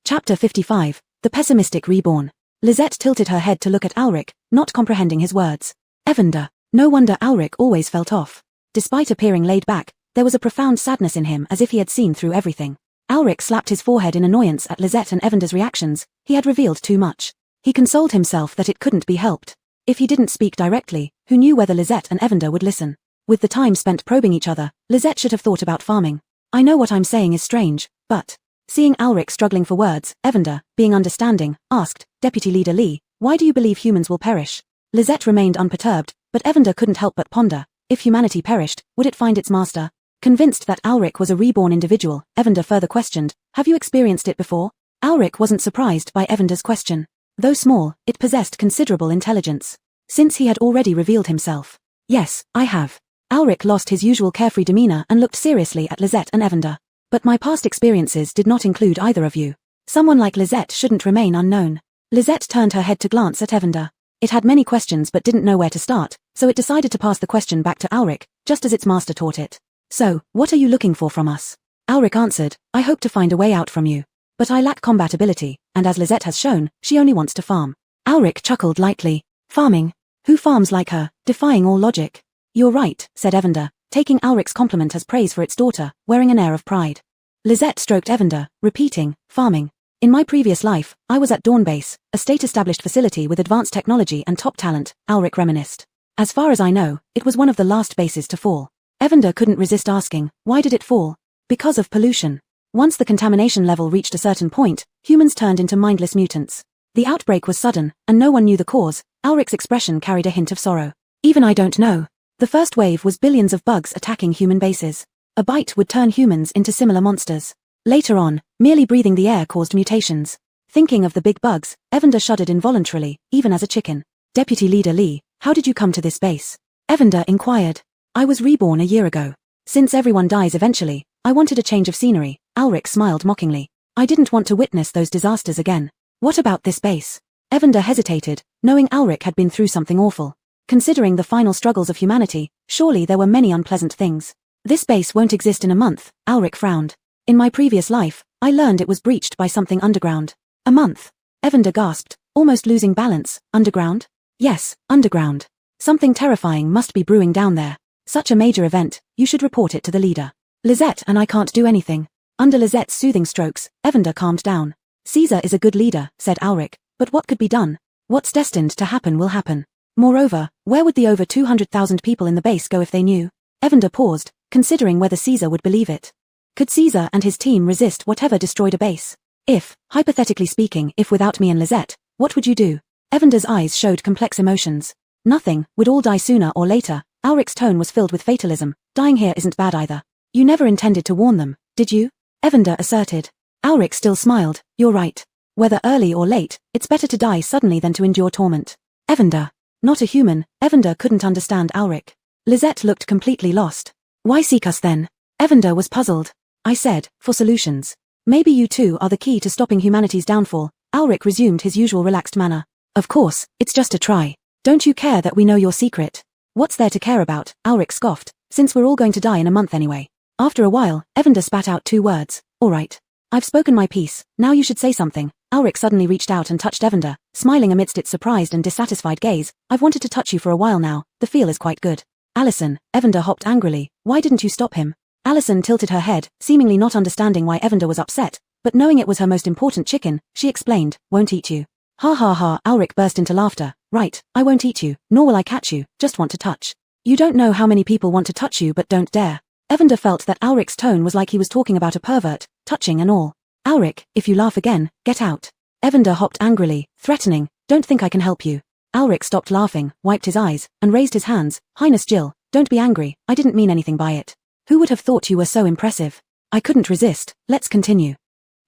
Chapter 55, The Pessimistic Reborn. Lisette tilted her head to look at Alric, not comprehending his words. Evander. No wonder Alric always felt off. Despite appearing laid back, there was a profound sadness in him as if he had seen through everything. Alric slapped his forehead in annoyance at Lisette and Evander's reactions. He had revealed too much. He consoled himself that it couldn't be helped. If he didn't speak directly, who knew whether Lisette and Evander would listen? With the time spent probing each other, Lisette should have thought about farming. I know what I'm saying is strange, but... Seeing Alric struggling for words, Evander, being understanding, asked, Deputy Leader Lee, why do you believe humans will perish? Lisette remained unperturbed, but Evander couldn't help but ponder, if humanity perished, would it find its master? Convinced that Alric was a reborn individual, Evander further questioned, have you experienced it before? Alric wasn't surprised by Evander's question. Though small, it possessed considerable intelligence. Since he had already revealed himself. Yes, I have. Alric lost his usual carefree demeanor and looked seriously at Lisette and Evander. But my past experiences did not include either of you. Someone like Lisette shouldn't remain unknown. Lisette turned her head to glance at Evander. It had many questions but didn't know where to start, so it decided to pass the question back to Alric, just as its master taught it. So, what are you looking for from us? Alric answered, I hope to find a way out from you. But I lack combat ability, and as Lisette has shown, she only wants to farm. Alric chuckled lightly. Farming? Who farms like her, defying all logic? You're right, said Evander, taking Alric's compliment as praise for its daughter, wearing an air of pride. Lisette stroked Evander, repeating, farming. In my previous life, I was at Dawn Base, a state-established facility with advanced technology and top talent, Alric reminisced. As far as I know, it was one of the last bases to fall. Evander couldn't resist asking, why did it fall? Because of pollution. Once the contamination level reached a certain point, humans turned into mindless mutants. The outbreak was sudden, and no one knew the cause. Alric's expression carried a hint of sorrow. Even I don't know. The first wave was billions of bugs attacking human bases. A bite would turn humans into similar monsters. Later on, merely breathing the air caused mutations. Thinking of the big bugs, Evander shuddered involuntarily, even as a chicken. Deputy Leader Lee, how did you come to this base? Evander inquired. I was reborn a year ago. Since everyone dies eventually, I wanted a change of scenery. Alric smiled mockingly. I didn't want to witness those disasters again. What about this base? Evander hesitated, knowing Alric had been through something awful. Considering the final struggles of humanity, surely there were many unpleasant things. This base won't exist in a month, Alric frowned. In my previous life, I learned it was breached by something underground. A month? Evander gasped, almost losing balance. Underground? Yes, underground. Something terrifying must be brewing down there. Such a major event, you should report it to the leader. Lisette and I can't do anything. Under Lisette's soothing strokes, Evander calmed down. Caesar is a good leader, said Ulrich, but what could be done? What's destined to happen will happen. Moreover, where would the over 200,000 people in the base go if they knew? Evander paused, considering whether Caesar would believe it. Could Caesar and his team resist whatever destroyed a base? If, hypothetically speaking, if without me and Lisette, what would you do? Evander's eyes showed complex emotions. Nothing, we'd all die sooner or later. Ulrich's tone was filled with fatalism. Dying here isn't bad either. You never intended to warn them, did you? Evander asserted. Ulrich still smiled. You're right. Whether early or late, it's better to die suddenly than to endure torment. Evander. Not a human. Evander couldn't understand Ulrich. Lisette looked completely lost. Why seek us then? Evander was puzzled. I said, for solutions. Maybe you two are the key to stopping humanity's downfall. Ulrich resumed his usual relaxed manner. Of course, it's just a try. Don't you care that we know your secret? What's there to care about? Ulrich scoffed, since we're all going to die in a month anyway. After a while, Evander spat out 2 words. All right. I've spoken my piece, now you should say something. Ulrich suddenly reached out and touched Evander, smiling amidst its surprised and dissatisfied gaze. I've wanted to touch you for a while now, the feel is quite good. Allison, Evander hopped angrily. Why didn't you stop him? Allison tilted her head, seemingly not understanding why Evander was upset, but knowing it was her most important chicken, she explained, won't eat you. Ha ha ha, Ulrich burst into laughter. Right, I won't eat you, nor will I catch you, just want to touch. You don't know how many people want to touch you but don't dare. Evander felt that Ulrich's tone was like he was talking about a pervert, touching and all. Ulrich, if you laugh again, get out. Evander hopped angrily, threatening, don't think I can help you. Ulrich stopped laughing, wiped his eyes, and raised his hands. Highness Jill, don't be angry, I didn't mean anything by it. Who would have thought you were so impressive? I couldn't resist, let's continue.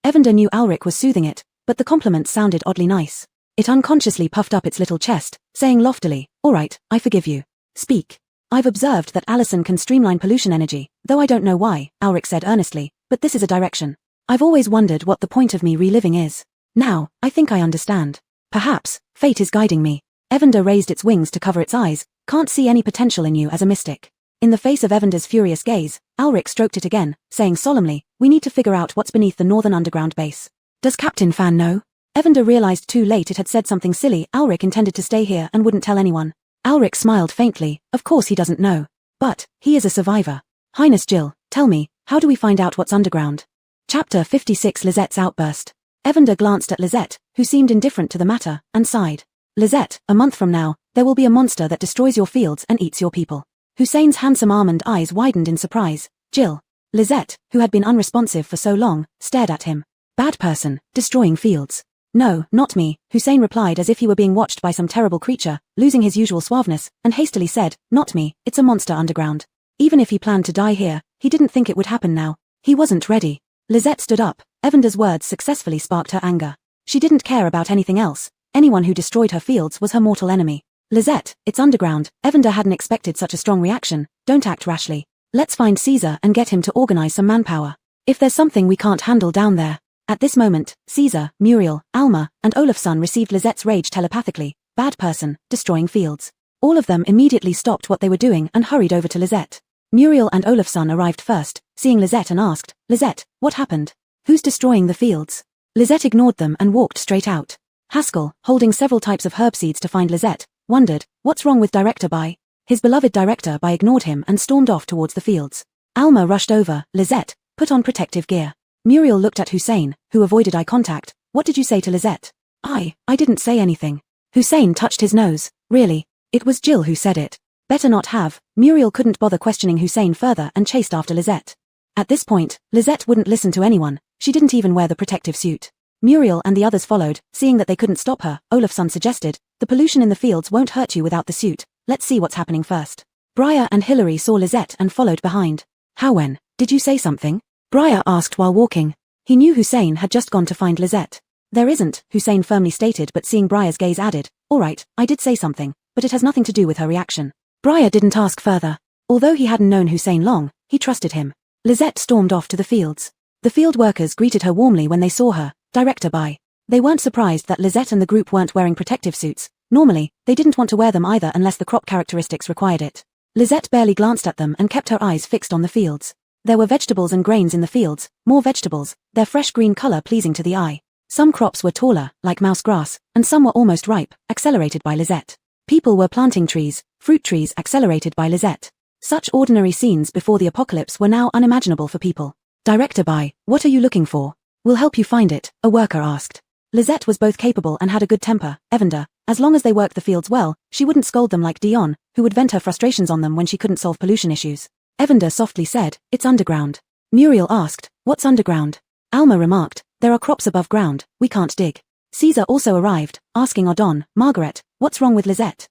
Evander knew Ulrich was soothing it, but the compliment sounded oddly nice. It unconsciously puffed up its little chest, saying loftily, all right, I forgive you. Speak. I've observed that Allison can streamline pollution energy, though I don't know why, Ulrich said earnestly, but this is a direction. I've always wondered what the point of me reliving is. Now, I think I understand. Perhaps, fate is guiding me. Evander raised its wings to cover its eyes, can't see any potential in you as a mystic. In the face of Evander's furious gaze, Ulrich stroked it again, saying solemnly, we need to figure out what's beneath the northern underground base. Does Captain Fan know? Evander realized too late it had said something silly. Ulrich intended to stay here and wouldn't tell anyone. Ulrich smiled faintly, of course he doesn't know. But, he is a survivor. Highness Jill, tell me, how do we find out what's underground? Chapter 56 Lisette's outburst. Evander glanced at Lisette, who seemed indifferent to the matter, and sighed. Lisette, a month from now, there will be a monster that destroys your fields and eats your people. Hussein's handsome almond eyes widened in surprise. Jill. Lisette, who had been unresponsive for so long, stared at him. Bad person, destroying fields. No, not me, Hussein replied as if he were being watched by some terrible creature, losing his usual suaveness, and hastily said, not me, it's a monster underground. Even if he planned to die here, he didn't think it would happen now. He wasn't ready. Lisette stood up. Evander's words successfully sparked her anger. She didn't care about anything else. Anyone who destroyed her fields was her mortal enemy. Lisette, it's underground. Evander hadn't expected such a strong reaction. Don't act rashly. Let's find Caesar and get him to organize some manpower. If there's something we can't handle down there. At this moment, Caesar, Muriel, Alma, and Olafsson received Lisette's rage telepathically. Bad person, destroying fields. All of them immediately stopped what they were doing and hurried over to Lisette. Muriel and Olafsson arrived first, seeing Lisette and asked, Lisette, what happened? Who's destroying the fields? Lisette ignored them and walked straight out. Haskell, holding several types of herb seeds to find Lisette, wondered, what's wrong with Director Bai? His beloved Director Bai ignored him and stormed off towards the fields. Alma rushed over. Lisette, put on protective gear. Muriel looked at Hussein, who avoided eye contact. What did you say to Lisette? I didn't say anything. Hussein touched his nose. Really? It was Jill who said it. Better not have. Muriel couldn't bother questioning Hussein further and chased after Lisette. At this point, Lisette wouldn't listen to anyone. She didn't even wear the protective suit. Muriel and the others followed. Seeing that they couldn't stop her, Olafsson suggested, the pollution in the fields won't hurt you without the suit. Let's see what's happening first. Briar and Hilary saw Lisette and followed behind. When? Did you say something? Briar asked while walking. He knew Hussein had just gone to find Lisette. There isn't, Hussein firmly stated, but seeing Briar's gaze added, all right, I did say something, but it has nothing to do with her reaction. Briar didn't ask further. Although he hadn't known Hussein long, he trusted him. Lisette stormed off to the fields. The field workers greeted her warmly when they saw her. Director Bai. They weren't surprised that Lisette and the group weren't wearing protective suits. Normally, they didn't want to wear them either unless the crop characteristics required it. Lisette barely glanced at them and kept her eyes fixed on the fields. There were vegetables and grains in the fields, more vegetables, their fresh green color pleasing to the eye. Some crops were taller, like mouse grass, and some were almost ripe, accelerated by Lizette. People were planting trees, fruit trees accelerated by Lizette. Such ordinary scenes before the apocalypse were now unimaginable for people. Director Bai, what are you looking for? We'll help you find it, a worker asked. Lizette was both capable and had a good temper, Evander. As long as they worked the fields well, she wouldn't scold them like Dion, who would vent her frustrations on them when she couldn't solve pollution issues. Evander softly said, it's underground. Muriel asked, what's underground? Alma remarked, there are crops above ground, we can't dig. Caesar also arrived, asking Odon, Margaret, what's wrong with Lizette?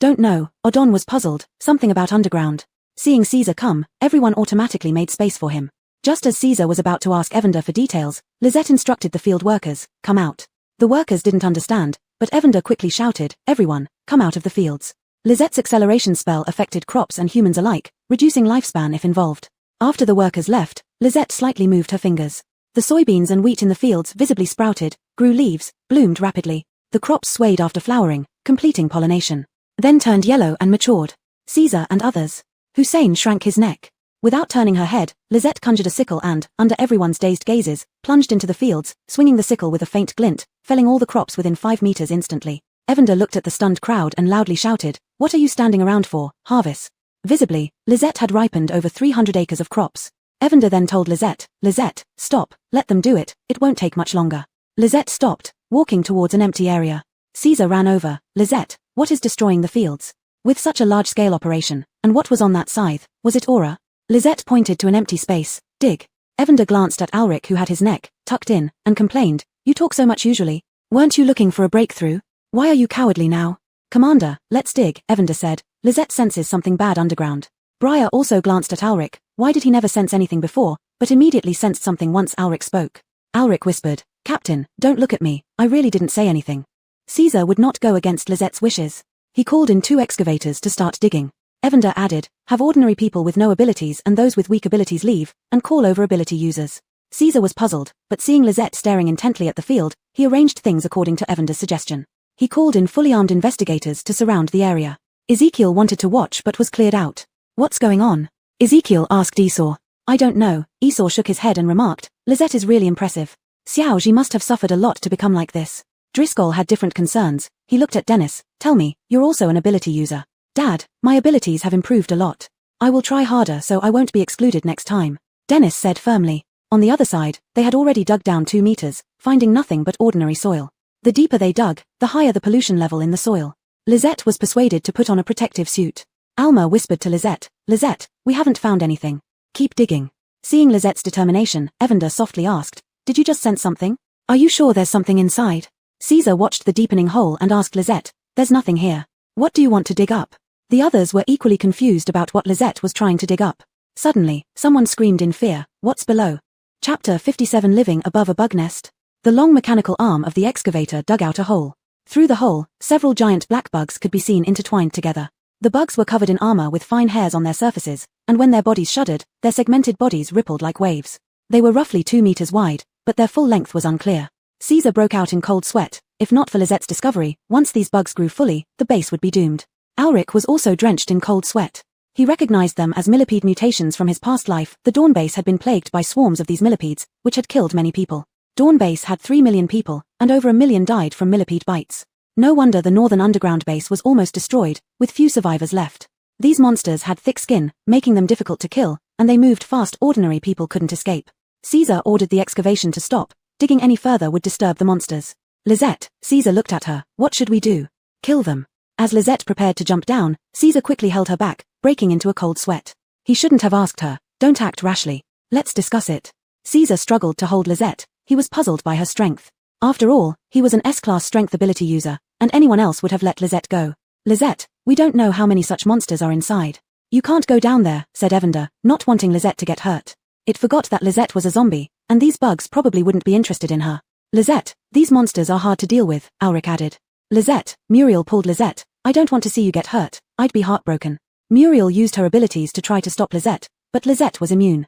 Don't know, Odon was puzzled, something about underground. Seeing Caesar come, everyone automatically made space for him. Just as Caesar was about to ask Evander for details, Lizette instructed the field workers, come out. The workers didn't understand, but Evander quickly shouted, everyone, come out of the fields. Lizette's acceleration spell affected crops and humans alike, reducing lifespan if involved. After the workers left, Lizette slightly moved her fingers. The soybeans and wheat in the fields visibly sprouted, grew leaves, bloomed rapidly. The crops swayed after flowering, completing pollination. Then turned yellow and matured. Caesar and others. Hussein shrank his neck. Without turning her head, Lizette conjured a sickle and, under everyone's dazed gazes, plunged into the fields, swinging the sickle with a faint glint, felling all the crops within 5 meters instantly. Evander looked at the stunned crowd and loudly shouted, what are you standing around for, harvest? Visibly, Lizette had ripened over 300 acres of crops. Evander then told Lizette, stop, let them do it, it won't take much longer. Lizette stopped, walking towards an empty area. Caesar ran over, Lizette, what is destroying the fields? With such a large-scale operation, and what was on that scythe, was it Aura? Lizette pointed to an empty space, dig. Evander glanced at Alric who had his neck tucked in, and complained, you talk so much usually. Weren't you looking for a breakthrough? Why are you cowardly now? Commander, let's dig, Evander said. Lizette senses something bad underground. Briar also glanced at Alric. Why did he never sense anything before, but immediately sensed something once Alric spoke? Alric whispered, Captain, don't look at me, I really didn't say anything. Caesar would not go against Lizette's wishes. He called in 2 excavators to start digging. Evander added, have ordinary people with no abilities and those with weak abilities leave, and call over ability users. Caesar was puzzled, but seeing Lizette staring intently at the field, he arranged things according to Evander's suggestion. He called in fully armed investigators to surround the area. Ezekiel wanted to watch but was cleared out. What's going on? Ezekiel asked Esau. I don't know, Esau shook his head and remarked, Lizette is really impressive. Xiaoji must have suffered a lot to become like this. Driscoll had different concerns. He looked at Dennis, tell me, you're also an ability user. Dad, my abilities have improved a lot. I will try harder so I won't be excluded next time. Dennis said firmly. On the other side, they had already dug down 2 meters, finding nothing but ordinary soil. The deeper they dug, the higher the pollution level in the soil. Lizette was persuaded to put on a protective suit. Alma whispered to Lizette, we haven't found anything. Keep digging. Seeing Lizette's determination, Evander softly asked, did you just sense something? Are you sure there's something inside? Caesar watched the deepening hole and asked Lizette, there's nothing here. What do you want to dig up? The others were equally confused about what Lizette was trying to dig up. Suddenly, someone screamed in fear, what's below? Chapter 57 Living above a bug nest. The long mechanical arm of the excavator dug out a hole. Through the hole, several giant black bugs could be seen intertwined together. The bugs were covered in armor with fine hairs on their surfaces, and when their bodies shuddered, their segmented bodies rippled like waves. They were roughly 2 meters wide, but their full length was unclear. Caesar broke out in cold sweat. If not for Lizette's discovery, once these bugs grew fully, the base would be doomed. Alric was also drenched in cold sweat. He recognized them as millipede mutations from his past life. The Dawn base had been plagued by swarms of these millipedes, which had killed many people. Dawn base had 3 million people, and over 1 million died from millipede bites. No wonder the northern underground base was almost destroyed, with few survivors left. These monsters had thick skin, making them difficult to kill, and they moved fast ordinary people couldn't escape. Caesar ordered the excavation to stop. Digging any further would disturb the monsters. Lizette, Caesar looked at her, what should we do? Kill them. As Lizette prepared to jump down, Caesar quickly held her back, breaking into a cold sweat. He shouldn't have asked her, don't act rashly. Let's discuss it. Caesar struggled to hold Lizette. He was puzzled by her strength. After all, he was an S-class strength ability user, and anyone else would have let Lizette go. Lizette, we don't know how many such monsters are inside. You can't go down there, said Evander, not wanting Lizette to get hurt. It forgot that Lizette was a zombie, and these bugs probably wouldn't be interested in her. Lizette, these monsters are hard to deal with, Alric added. Lizette, Muriel pulled Lizette, I don't want to see you get hurt, I'd be heartbroken. Muriel used her abilities to try to stop Lizette, but Lizette was immune.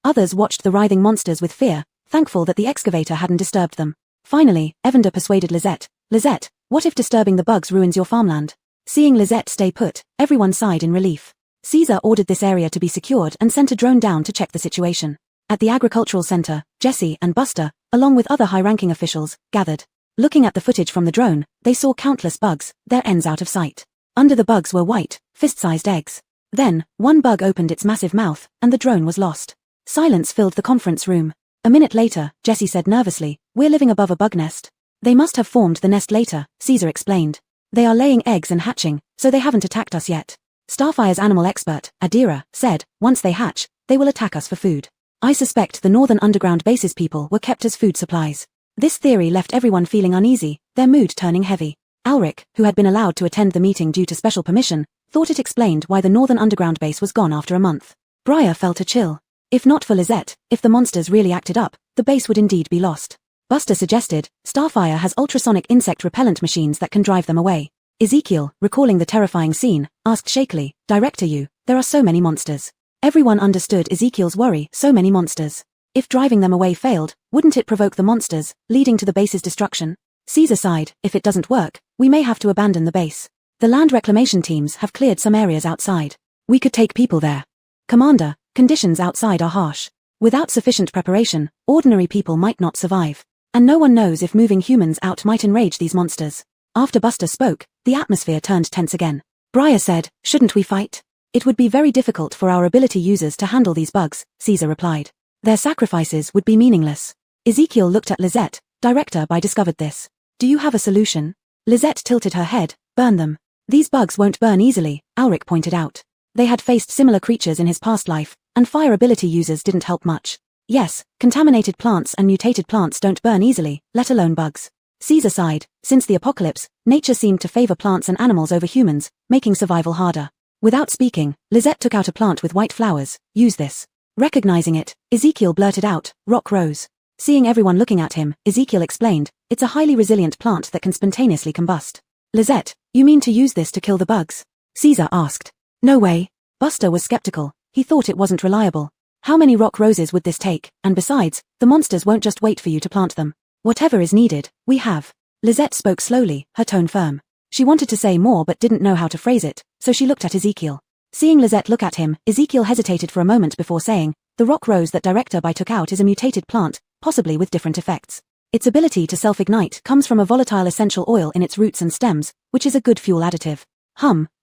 Others watched the writhing monsters with fear, thankful that the excavator hadn't disturbed them. Finally, Evander persuaded Lizette, what if disturbing the bugs ruins your farmland? Seeing Lizette stay put, everyone sighed in relief. Caesar ordered this area to be secured and sent a drone down to check the situation. At the agricultural center, Jesse and Buster, along with other high-ranking officials, gathered. Looking at the footage from the drone, they saw countless bugs, their ends out of sight. Under the bugs were white, fist-sized eggs. Then, one bug opened its massive mouth, and the drone was lost. Silence filled the conference room. A minute later, Jessie said nervously, "We're living above a bug nest." "They must have formed the nest later," Caesar explained. "They are laying eggs and hatching, so they haven't attacked us yet." Starfire's animal expert, Adira, said, "Once they hatch, they will attack us for food. I suspect the northern underground bases people were kept as food supplies." This theory left everyone feeling uneasy, their mood turning heavy. Alric, who had been allowed to attend the meeting due to special permission, thought it explained why the northern underground base was gone after a month. Briar felt a chill. If not for Lizette, if the monsters really acted up, the base would indeed be lost. Buster suggested, "Starfire has ultrasonic insect repellent machines that can drive them away." Ezekiel, recalling the terrifying scene, asked shakily, "Director you, there are so many monsters." Everyone understood Ezekiel's worry, so many monsters. If driving them away failed, wouldn't it provoke the monsters, leading to the base's destruction? Caesar sighed, "If it doesn't work, we may have to abandon the base. The land reclamation teams have cleared some areas outside. We could take people there." "Commander, conditions outside are harsh. Without sufficient preparation, ordinary people might not survive. And no one knows if moving humans out might enrage these monsters." After Buster spoke, the atmosphere turned tense again. Briar said, "Shouldn't we fight?" "It would be very difficult for our ability users to handle these bugs," Caesar replied. "Their sacrifices would be meaningless." Ezekiel looked at Lizette. Director Bai discovered this. "Do you have a solution?" Lizette tilted her head. "Burn them." "These bugs won't burn easily," Alric pointed out. They had faced similar creatures in his past life, and fire ability users didn't help much. "Yes, contaminated plants and mutated plants don't burn easily, let alone bugs." Caesar sighed. Since the apocalypse, nature seemed to favor plants and animals over humans, making survival harder. Without speaking, Lizette took out a plant with white flowers. "Use this." Recognizing it, Ezekiel blurted out, "Rock rose." Seeing everyone looking at him, Ezekiel explained, "It's a highly resilient plant that can spontaneously combust." "Lizette, you mean to use this to kill the bugs?" Caesar asked. "No way." Buster was skeptical. He thought it wasn't reliable. How many rock roses would this take? And besides, the monsters won't just wait for you to plant them. "Whatever is needed, we have." Lizette spoke slowly, her tone firm. She wanted to say more but didn't know how to phrase it, so she looked at Ezekiel. Seeing Lizette look at him, Ezekiel hesitated for a moment before saying, "The rock rose that Director Bai took out is a mutated plant, possibly with different effects. Its ability to self-ignite comes from a volatile essential oil in its roots and stems, which is a good fuel additive."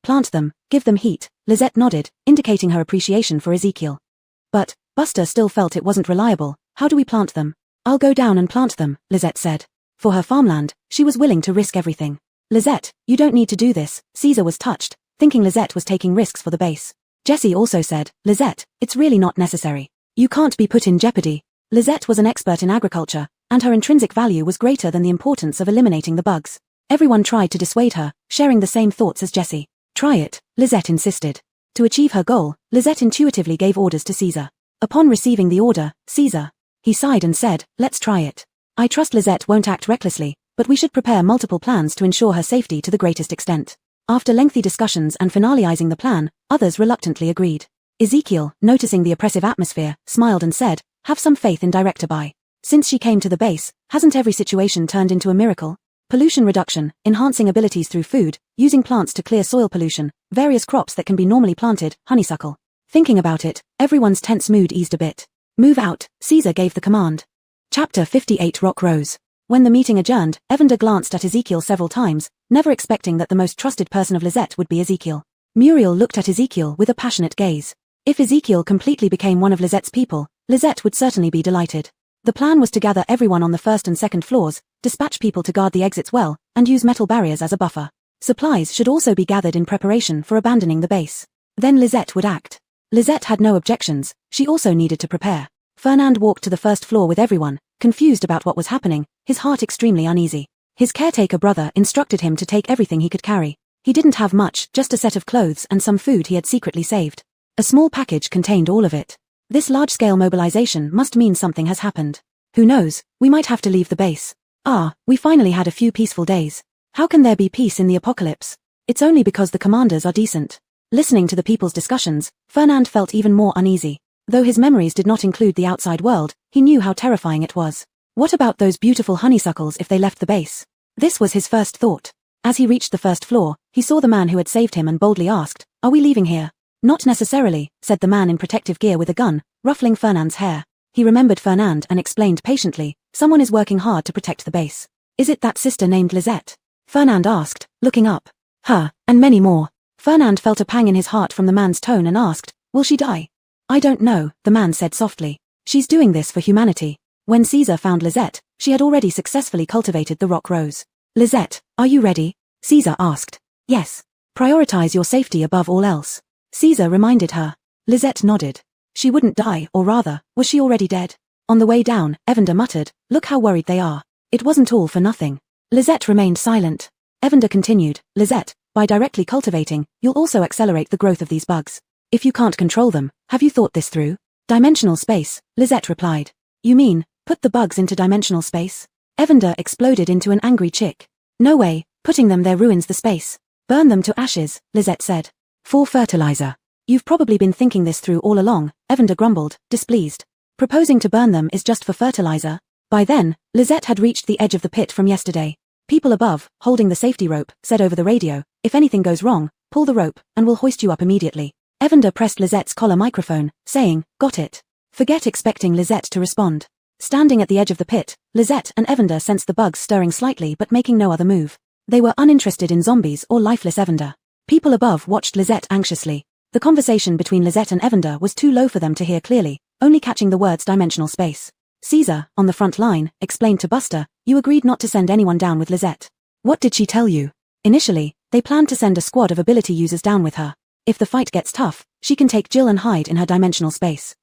Plant them, give them heat," Lizette nodded, indicating her appreciation for Ezekiel. "But, Buster still felt it wasn't reliable. How do we plant them?" "I'll go down and plant them," Lizette said. For her farmland, she was willing to risk everything. "Lizette, you don't need to do this," Caesar was touched, thinking Lizette was taking risks for the base. Jessie also said, "Lizette, it's really not necessary. You can't be put in jeopardy." Lizette was an expert in agriculture, and her intrinsic value was greater than the importance of eliminating the bugs. Everyone tried to dissuade her, sharing the same thoughts as Jessie. "Try it," Lizette insisted. To achieve her goal, Lizette intuitively gave orders to Caesar. Upon receiving the order, he sighed and said, "Let's try it. I trust Lizette won't act recklessly, but we should prepare multiple plans to ensure her safety to the greatest extent." After lengthy discussions and finalizing the plan, others reluctantly agreed. Ezekiel, noticing the oppressive atmosphere, smiled and said, "Have some faith in Director Bai. Since she came to the base, hasn't every situation turned into a miracle? Pollution reduction, enhancing abilities through food, using plants to clear soil pollution, various crops that can be normally planted, honeysuckle." Thinking about it, everyone's tense mood eased a bit. "Move out," Caesar gave the command. Chapter 58 Rock Rose. When the meeting adjourned, Evander glanced at Ezekiel several times, never expecting that the most trusted person of Lizette would be Ezekiel. Muriel looked at Ezekiel with a passionate gaze. If Ezekiel completely became one of Lizette's people, Lizette would certainly be delighted. The plan was to gather everyone on the first and second floors, dispatch people to guard the exits well, and use metal barriers as a buffer. Supplies should also be gathered in preparation for abandoning the base. Then Lizette would act. Lizette had no objections, she also needed to prepare. Fernand walked to the first floor with everyone, confused about what was happening, his heart extremely uneasy. His caretaker brother instructed him to take everything he could carry. He didn't have much, just a set of clothes and some food he had secretly saved. A small package contained all of it. This large-scale mobilization must mean something has happened. Who knows, we might have to leave the base. We finally had a few peaceful days. How can there be peace in the apocalypse? It's only because the commanders are decent. Listening to the people's discussions, Fernand felt even more uneasy. Though his memories did not include the outside world, he knew how terrifying it was. What about those beautiful honeysuckles if they left the base? This was his first thought. As he reached the first floor, he saw the man who had saved him and boldly asked, "Are we leaving here?" "Not necessarily," said the man in protective gear with a gun, ruffling Fernand's hair. He remembered Fernand and explained patiently, Someone is working hard to protect the base. Is it that sister named Lisette? Fernand asked, looking up. Her, and many more. Fernand felt a pang in his heart from the man's tone and asked, will she die? I don't know, the man said softly. She's doing this for humanity. When Caesar found Lisette, she had already successfully cultivated the rock rose. Lisette, are you ready? Caesar asked. Yes. Prioritize your safety above all else. Caesar reminded her. Lisette nodded. She wouldn't die, or rather, was she already dead? On the way down, Evander muttered, look how worried they are. It wasn't all for nothing. Lisette remained silent. Evander continued, Lisette, by directly cultivating, you'll also accelerate the growth of these bugs. If you can't control them, have you thought this through? Dimensional space, Lisette replied. You mean, put the bugs into dimensional space? Evander exploded into an angry chick. No way, putting them there ruins the space. Burn them to ashes, Lisette said. For fertilizer. You've probably been thinking this through all along, Evander grumbled, displeased. Proposing to burn them is just for fertilizer. By then, Lisette had reached the edge of the pit from yesterday. People above, holding the safety rope, said over the radio, if anything goes wrong, pull the rope, and we'll hoist you up immediately. Evander pressed Lisette's collar microphone, saying, got it. Forget expecting Lisette to respond. Standing at the edge of the pit, Lisette and Evander sensed the bugs stirring slightly but making no other move. They were uninterested in zombies or lifeless Evander. People above watched Lisette anxiously. The conversation between Lisette and Evander was too low for them to hear clearly, only catching the words dimensional space. Caesar, on the front line, explained to Buster, you agreed not to send anyone down with Lisette. What did she tell you? Initially, they planned to send a squad of ability users down with her. If the fight gets tough, she can take Jill and hide in her dimensional space.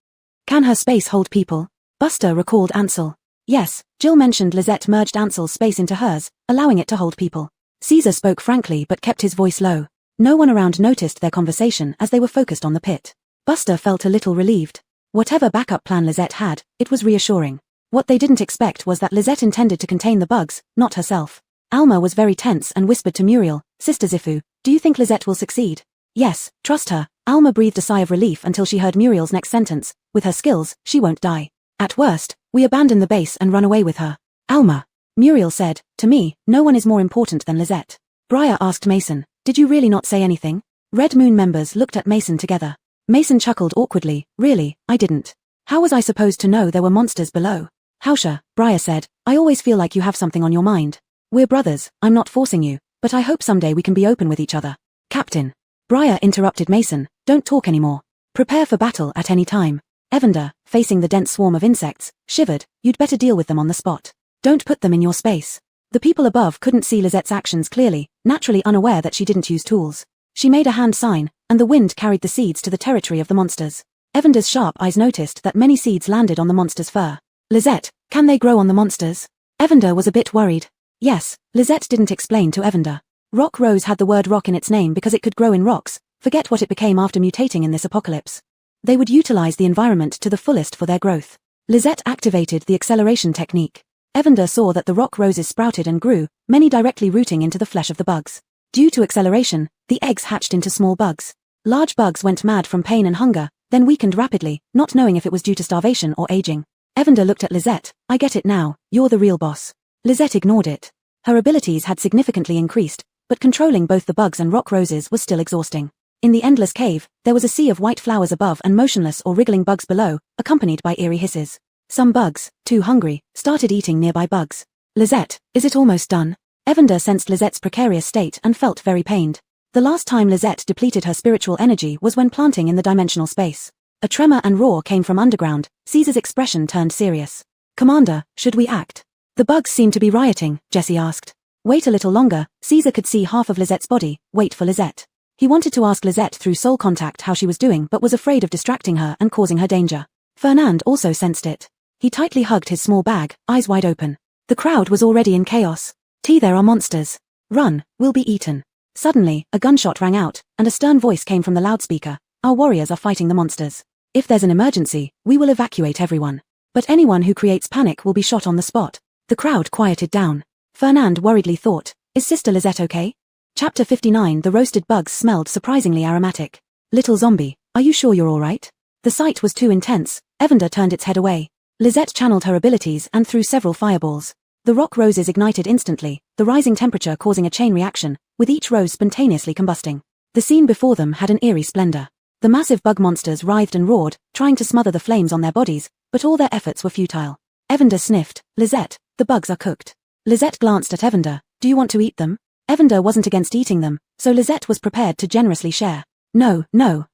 Can her space hold people? Buster recalled Ansel. Yes, Jill mentioned Lisette merged Ansel's space into hers, allowing it to hold people. Caesar spoke frankly but kept his voice low. No one around noticed their conversation as they were focused on the pit. Buster felt a little relieved. Whatever backup plan Lisette had, it was reassuring. What they didn't expect was that Lisette intended to contain the bugs, not herself. Alma was very tense and whispered to Muriel, Sister Zifu, do you think Lisette will succeed? Yes, trust her. Alma breathed a sigh of relief until she heard Muriel's next sentence. With her skills, she won't die. At worst, we abandon the base and run away with her. Alma. Muriel said, to me, no one is more important than Lisette. Briar asked Mason, did you really not say anything? Red Moon members looked at Mason together. Mason chuckled awkwardly, really, I didn't. How was I supposed to know there were monsters below? Hausha, Briar said, I always feel like you have something on your mind. We're brothers, I'm not forcing you, but I hope someday we can be open with each other. Captain. Briar interrupted Mason, don't talk anymore. Prepare for battle at any time. Evander, facing the dense swarm of insects, shivered, you'd better deal with them on the spot. Don't put them in your space. The people above couldn't see Lisette's actions clearly, naturally unaware that she didn't use tools. She made a hand sign, and the wind carried the seeds to the territory of the monsters. Evander's sharp eyes noticed that many seeds landed on the monster's fur. Lisette, can they grow on the monsters? Evander was a bit worried. Yes, Lisette didn't explain to Evander. Rock Rose had the word rock in its name because it could grow in rocks, forget what it became after mutating in this apocalypse. They would utilize the environment to the fullest for their growth. Lisette activated the acceleration technique. Evander saw that the rock roses sprouted and grew, many directly rooting into the flesh of the bugs. Due to acceleration, the eggs hatched into small bugs. Large bugs went mad from pain and hunger, then weakened rapidly, not knowing if it was due to starvation or aging. Evander looked at Lisette, I get it now, you're the real boss. Lisette ignored it. Her abilities had significantly increased, but controlling both the bugs and rock roses was still exhausting. In the endless cave, there was a sea of white flowers above and motionless or wriggling bugs below, accompanied by eerie hisses. Some bugs, too hungry, started eating nearby bugs. Lisette, is it almost done? Evander sensed Lisette's precarious state and felt very pained. The last time Lisette depleted her spiritual energy was when planting in the dimensional space. A tremor and roar came from underground. Caesar's expression turned serious. Commander, should we act? The bugs seem to be rioting, Jesse asked. Wait a little longer. Caesar could see half of Lisette's body. Wait for Lisette. He wanted to ask Lisette through soul contact how she was doing but was afraid of distracting her and causing her danger. Fernand also sensed it. He tightly hugged his small bag, eyes wide open. The crowd was already in chaos. There are monsters. Run, we'll be eaten. Suddenly, a gunshot rang out, and a stern voice came from the loudspeaker. Our warriors are fighting the monsters. If there's an emergency, we will evacuate everyone. But anyone who creates panic will be shot on the spot. The crowd quieted down. Fernand worriedly thought, is Sister Lisette okay? Chapter 59. The roasted bugs smelled surprisingly aromatic. Little zombie, are you sure you're alright? The sight was too intense. Evander turned its head away. Lisette channeled her abilities and threw several fireballs. The rock roses ignited instantly, the rising temperature causing a chain reaction, with each rose spontaneously combusting. The scene before them had an eerie splendor. The massive bug monsters writhed and roared, trying to smother the flames on their bodies, but all their efforts were futile. Evander sniffed. Lizette, the bugs are cooked. Lizette glanced at Evander. Do you want to eat them? Evander wasn't against eating them, so Lizette was prepared to generously share. No,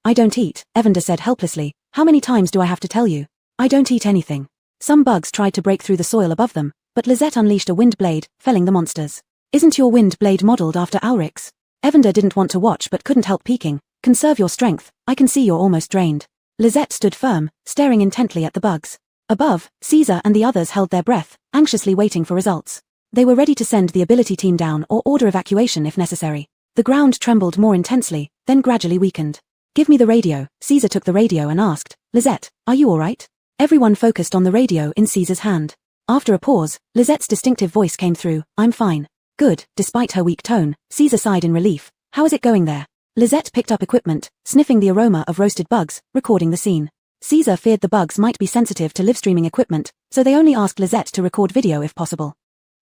I don't eat, Evander said helplessly. How many times do I have to tell you? I don't eat anything. Some bugs tried to break through the soil above them, but Lizette unleashed a wind blade, felling the monsters. Isn't your wind blade modeled after Ulrich's? Evander didn't want to watch but couldn't help peeking. Conserve your strength, I can see you're almost drained. Lizette stood firm, staring intently at the bugs. Above, Caesar and the others held their breath, anxiously waiting for results. They were ready to send the ability team down or order evacuation if necessary. The ground trembled more intensely, then gradually weakened. Give me the radio. Caesar took the radio and asked, Lizette, are you alright? Everyone focused on the radio in Caesar's hand. After a pause, Lizette's distinctive voice came through, I'm fine. Good, despite her weak tone, Caesar sighed in relief. How is it going there? Lizette picked up equipment, sniffing the aroma of roasted bugs, recording the scene. Caesar feared the bugs might be sensitive to live streaming equipment, so they only asked Lizette to record video if possible.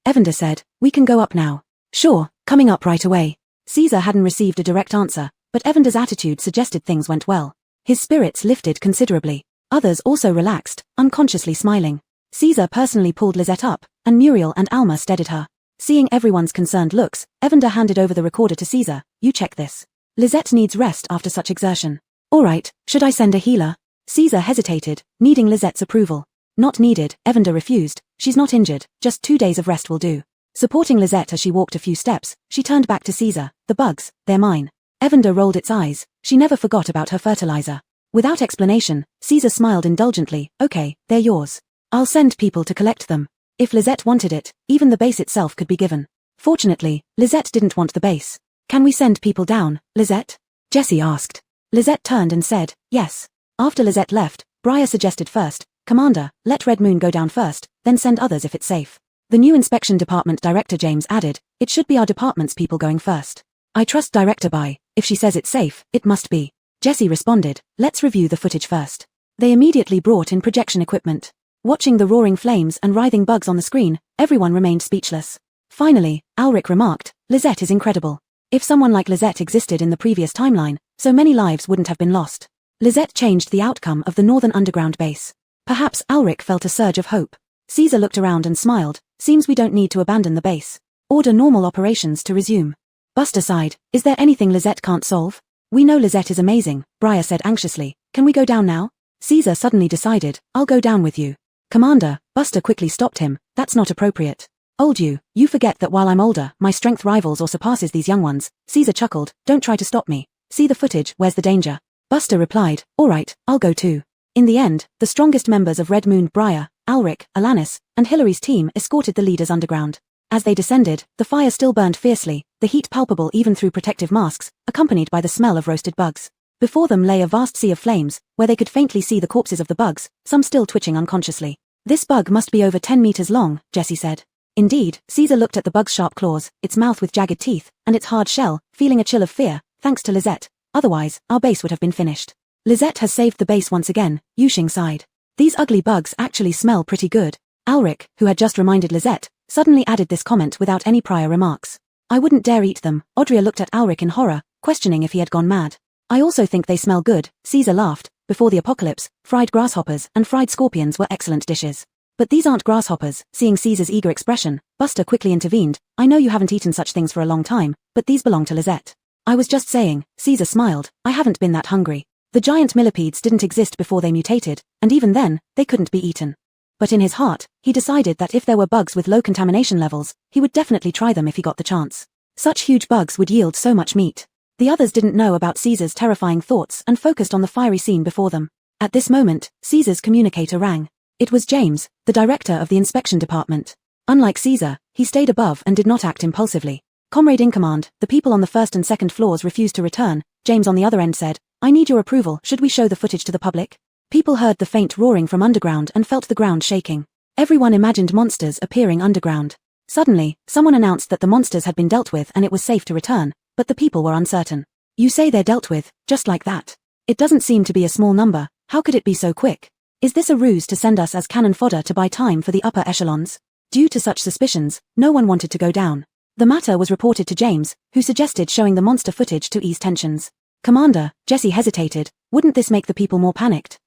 Evander said, we can go up now. Sure, coming up right away. Caesar hadn't received a direct answer, but Evander's attitude suggested things went well. His spirits lifted considerably. Others also relaxed, unconsciously smiling. Caesar personally pulled Lizette up, and Muriel and Alma steadied her. Seeing everyone's concerned looks, Evander handed over the recorder to Caesar. You check this. Lizette needs rest after such exertion. Alright, should I send a healer? Caesar hesitated, needing Lizette's approval. Not needed, Evander refused. She's not injured, just 2 days of rest will do. Supporting Lizette as she walked a few steps, she turned back to Caesar. The bugs, they're mine. Evander rolled its eyes. She never forgot about her fertilizer. Without explanation, Caesar smiled indulgently. Okay, they're yours. I'll send people to collect them. If Lizette wanted it, even the base itself could be given. Fortunately, Lizette didn't want the base. Can we send people down, Lizette? Jessie asked. Lizette turned and said, yes. After Lizette left, Briar suggested first, Commander, let Red Moon go down first, then send others if it's safe. The new inspection department director James added, it should be our department's people going first. I trust Director Bai. If she says it's safe, it must be. Jessie responded, let's review the footage first. They immediately brought in projection equipment. Watching the roaring flames and writhing bugs on the screen, everyone remained speechless. Finally, Ulrich remarked, Lizette is incredible. If someone like Lizette existed in the previous timeline, so many lives wouldn't have been lost. Lizette changed the outcome of the northern underground base. Perhaps Ulrich felt a surge of hope. Caesar looked around and smiled, seems we don't need to abandon the base. Order normal operations to resume. Buster sighed, is there anything Lizette can't solve? We know Lizette is amazing, Briar said anxiously. Can we go down now? Caesar suddenly decided, I'll go down with you. Commander, Buster quickly stopped him, that's not appropriate. Old you forget that while I'm older, my strength rivals or surpasses these young ones. Caesar chuckled, don't try to stop me. See the footage, where's the danger? Buster replied, alright, I'll go too. In the end, the strongest members of Red Moon, Briar, Ulrich, Alanis, and Hillary's team escorted the leaders underground. As they descended, the fire still burned fiercely, the heat palpable even through protective masks, accompanied by the smell of roasted bugs. Before them lay a vast sea of flames, where they could faintly see the corpses of the bugs, some still twitching unconsciously. This bug must be over 10 meters long, Jessie said. Indeed, Caesar looked at the bug's sharp claws, its mouth with jagged teeth, and its hard shell, feeling a chill of fear, thanks to Lizette. Otherwise, our base would have been finished. Lizette has saved the base once again, Yuxing sighed. These ugly bugs actually smell pretty good. Ulrich, who had just reminded Lizette, suddenly added this comment without any prior remarks. I wouldn't dare eat them. Audrey looked at Ulrich in horror, questioning if he had gone mad. I also think they smell good, Caesar laughed. Before the apocalypse, fried grasshoppers and fried scorpions were excellent dishes. But these aren't grasshoppers. Seeing Caesar's eager expression, Buster quickly intervened. I know you haven't eaten such things for a long time, but these belong to Lizette. I was just saying, Caesar smiled, I haven't been that hungry. The giant millipedes didn't exist before they mutated, and even then, they couldn't be eaten. But in his heart, he decided that if there were bugs with low contamination levels, he would definitely try them if he got the chance. Such huge bugs would yield so much meat. The others didn't know about Caesar's terrifying thoughts and focused on the fiery scene before them. At this moment, Caesar's communicator rang. It was James, the director of the inspection department. Unlike Caesar, he stayed above and did not act impulsively. Comrade in command, the people on the first and second floors refused to return. James on the other end said, I need your approval. Should we show the footage to the public? People heard the faint roaring from underground and felt the ground shaking. Everyone imagined monsters appearing underground. Suddenly, someone announced that the monsters had been dealt with and it was safe to return, but the people were uncertain. You say they're dealt with, just like that. It doesn't seem to be a small number. How could it be so quick? Is this a ruse to send us as cannon fodder to buy time for the upper echelons? Due to such suspicions, no one wanted to go down. The matter was reported to James, who suggested showing the monster footage to ease tensions. Commander, Jessie hesitated, wouldn't this make the people more panicked?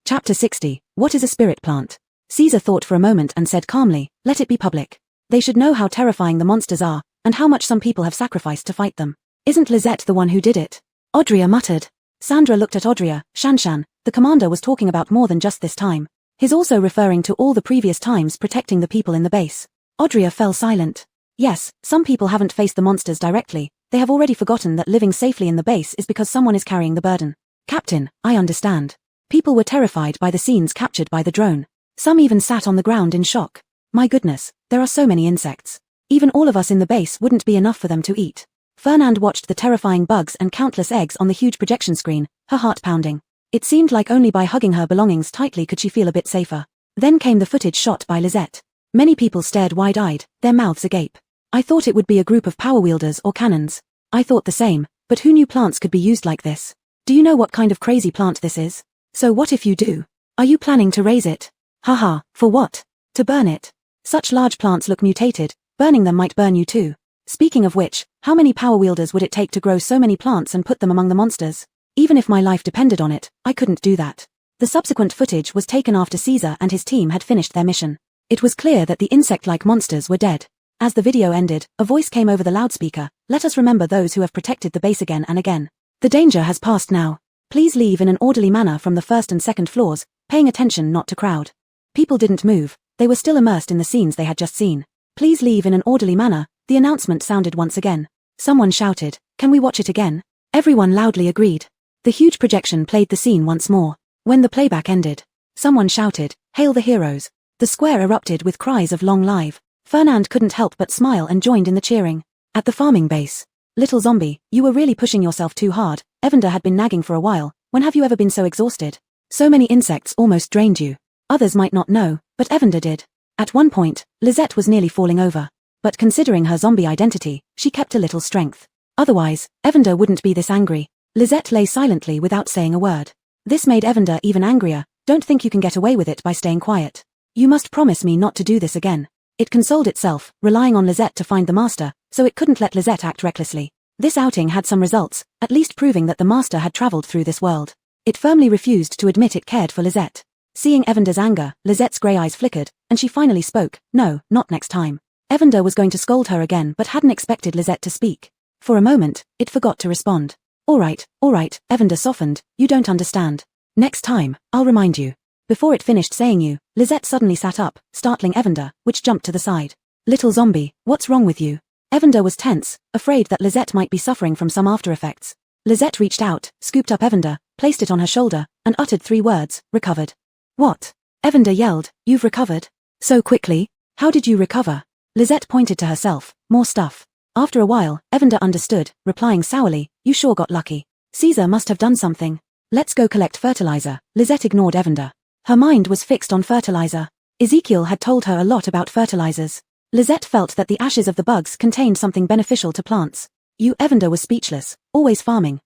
Chapter 60, What is a spirit plant? Caesar thought for a moment and said calmly, let it be public. They should know how terrifying the monsters are, and how much some people have sacrificed to fight them. Isn't Lisette the one who did it? Audrey muttered. Sandra looked at Audrey. Shanshan, the commander was talking about more than just this time. He's also referring to all the previous times protecting the people in the base. Audrey fell silent. Yes, some people haven't faced the monsters directly. They have already forgotten that living safely in the base is because someone is carrying the burden. Captain, I understand. People were terrified by the scenes captured by the drone. Some even sat on the ground in shock. My goodness, there are so many insects. Even all of us in the base wouldn't be enough for them to eat. Fernand watched the terrifying bugs and countless eggs on the huge projection screen, her heart pounding. It seemed like only by hugging her belongings tightly could she feel a bit safer. Then came the footage shot by Lisette. Many people stared wide-eyed, their mouths agape. I thought it would be a group of power wielders or cannons. I thought the same, but who knew plants could be used like this? Do you know what kind of crazy plant this is? So what if you do? Are you planning to raise it? Haha, for what? To burn it. Such large plants look mutated, burning them might burn you too. Speaking of which, how many power wielders would it take to grow so many plants and put them among the monsters? Even if my life depended on it, I couldn't do that. The subsequent footage was taken after Caesar and his team had finished their mission. It was clear that the insect-like monsters were dead. As the video ended, a voice came over the loudspeaker, let us remember those who have protected the base again and again. The danger has passed now. Please leave in an orderly manner from the first and second floors, paying attention not to crowd. People didn't move, they were still immersed in the scenes they had just seen. Please leave in an orderly manner, the announcement sounded once again. Someone shouted, can we watch it again? Everyone loudly agreed. The huge projection played the scene once more. When the playback ended, someone shouted, hail the heroes. The square erupted with cries of long live. Fernand couldn't help but smile and joined in the cheering. At the farming base. Little zombie, you were really pushing yourself too hard. Evander had been nagging for a while. When have you ever been so exhausted? So many insects almost drained you. Others might not know, but Evander did. At one point, Lisette was nearly falling over. But considering her zombie identity, she kept a little strength. Otherwise, Evander wouldn't be this angry. Lisette lay silently without saying a word. This made Evander even angrier. Don't think you can get away with it by staying quiet. You must promise me not to do this again. It consoled itself, relying on Lisette to find the master, so it couldn't let Lisette act recklessly. This outing had some results, at least proving that the master had traveled through this world. It firmly refused to admit it cared for Lisette. Seeing Evander's anger, Lisette's grey eyes flickered, and she finally spoke, no, not next time. Evander was going to scold her again but hadn't expected Lisette to speak. For a moment, it forgot to respond. All right, Evander softened, you don't understand. Next time, I'll remind you. Before it finished saying you, Lisette suddenly sat up, startling Evander, which jumped to the side. Little zombie, what's wrong with you? Evander was tense, afraid that Lisette might be suffering from some after effects. Lisette reached out, scooped up Evander, placed it on her shoulder, and uttered 3 words, recovered. What? Evander yelled, you've recovered? So quickly? How did you recover? Lisette pointed to herself, more stuff. After a while, Evander understood, replying sourly, you sure got lucky. Caesar must have done something. Let's go collect fertilizer. Lisette ignored Evander. Her mind was fixed on fertilizer. Ezekiel had told her a lot about fertilizers. Lisette felt that the ashes of the bugs contained something beneficial to plants. Evander was speechless, always farming.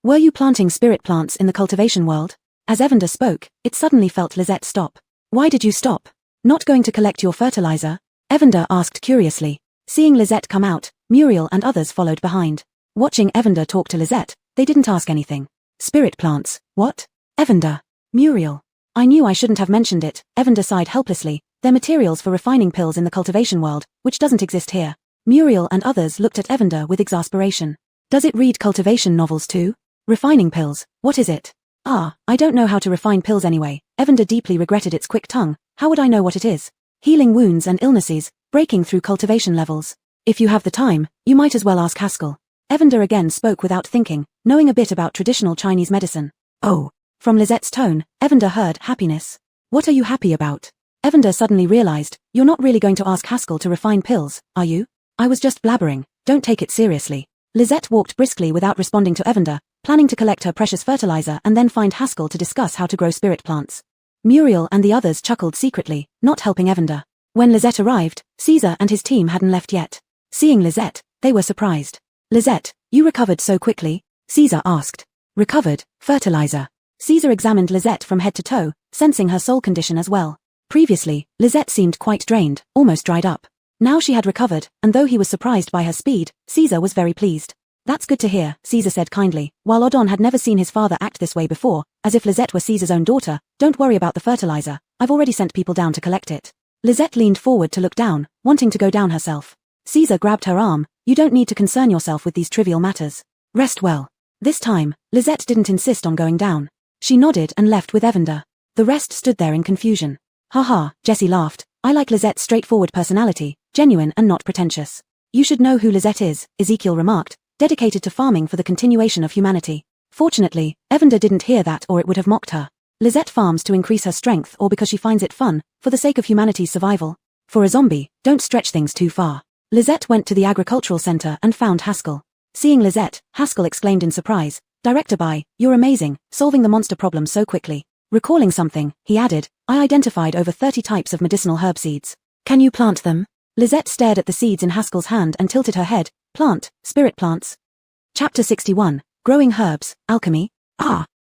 Were you planting spirit plants in the cultivation world? As Evander spoke, it suddenly felt Lisette stop. Why did you stop? Not going to collect your fertilizer? Evander asked curiously. Seeing Lisette come out, Muriel and others followed behind. Watching Evander talk to Lisette, they didn't ask anything. Spirit plants, what? Evander. Muriel. I knew I shouldn't have mentioned it, Evander sighed helplessly. They're materials for refining pills in the cultivation world, which doesn't exist here. Muriel and others looked at Evander with exasperation. Does it read cultivation novels too? Refining pills, what is it? I don't know how to refine pills anyway. Evander deeply regretted its quick tongue. How would I know what it is? Healing wounds and illnesses, breaking through cultivation levels. If you have the time, you might as well ask Haskell. Evander again spoke without thinking, knowing a bit about traditional Chinese medicine. Oh. From Lisette's tone, Evander heard happiness. What are you happy about? Evander suddenly realized, you're not really going to ask Haskell to refine pills, are you? I was just blabbering, don't take it seriously. Lisette walked briskly without responding to Evander, planning to collect her precious fertilizer and then find Haskell to discuss how to grow spirit plants. Muriel and the others chuckled secretly, not helping Evander. When Lisette arrived, Caesar and his team hadn't left yet. Seeing Lisette, they were surprised. Lisette, you recovered so quickly? Caesar asked. Recovered, fertilizer. Caesar examined Lisette from head to toe, sensing her soul condition as well. Previously, Lisette seemed quite drained, almost dried up. Now she had recovered, and though he was surprised by her speed, Caesar was very pleased. That's good to hear, Caesar said kindly, while Odon had never seen his father act this way before, as if Lisette were Caesar's own daughter. Don't worry about the fertilizer, I've already sent people down to collect it. Lisette leaned forward to look down, wanting to go down herself. Caesar grabbed her arm. You don't need to concern yourself with these trivial matters. Rest well. This time, Lisette didn't insist on going down. She nodded and left with Evander. The rest stood there in confusion. Haha, Jessie laughed. I like Lisette's straightforward personality, genuine and not pretentious. You should know who Lisette is, Ezekiel remarked, dedicated to farming for the continuation of humanity. Fortunately, Evander didn't hear that or it would have mocked her. Lisette farms to increase her strength or because she finds it fun, for the sake of humanity's survival. For a zombie, don't stretch things too far. Lisette went to the agricultural center and found Haskell. Seeing Lisette, Haskell exclaimed in surprise, Director Bai, you're amazing, solving the monster problem so quickly. Recalling something, he added, I identified over 30 types of medicinal herb seeds. Can you plant them? Lisette stared at the seeds in Haskell's hand and tilted her head. Plant, spirit plants. Chapter 61, Growing Herbs, Alchemy.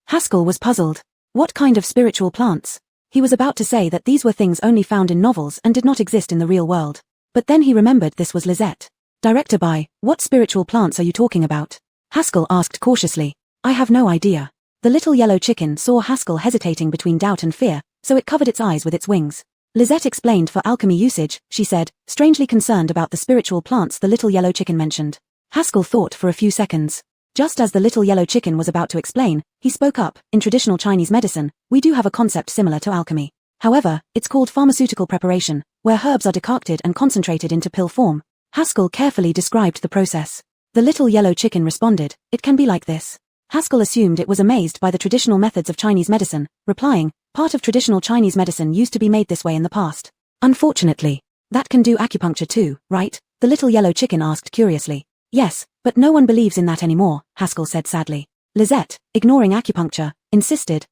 Haskell was puzzled. What kind of spiritual plants? He was about to say that these were things only found in novels and did not exist in the real world. But then he remembered this was Lisette. Director Bai, what spiritual plants are you talking about? Haskell asked cautiously. I have no idea. The little yellow chicken saw Haskell hesitating between doubt and fear, so it covered its eyes with its wings. Lisette explained for alchemy usage, she said, strangely concerned about the spiritual plants the little yellow chicken mentioned. Haskell thought for a few seconds. Just as the little yellow chicken was about to explain, he spoke up, in traditional Chinese medicine, we do have a concept similar to alchemy. However, it's called pharmaceutical preparation, where herbs are decocted and concentrated into pill form. Haskell carefully described the process. The little yellow chicken responded, it can be like this. Haskell assumed it was amazed by the traditional methods of Chinese medicine, replying, part of traditional Chinese medicine used to be made this way in the past. Unfortunately. That can do acupuncture too, right? The little yellow chicken asked curiously. Yes, but no one believes in that anymore, Haskell said sadly. Lisette, ignoring acupuncture, insisted,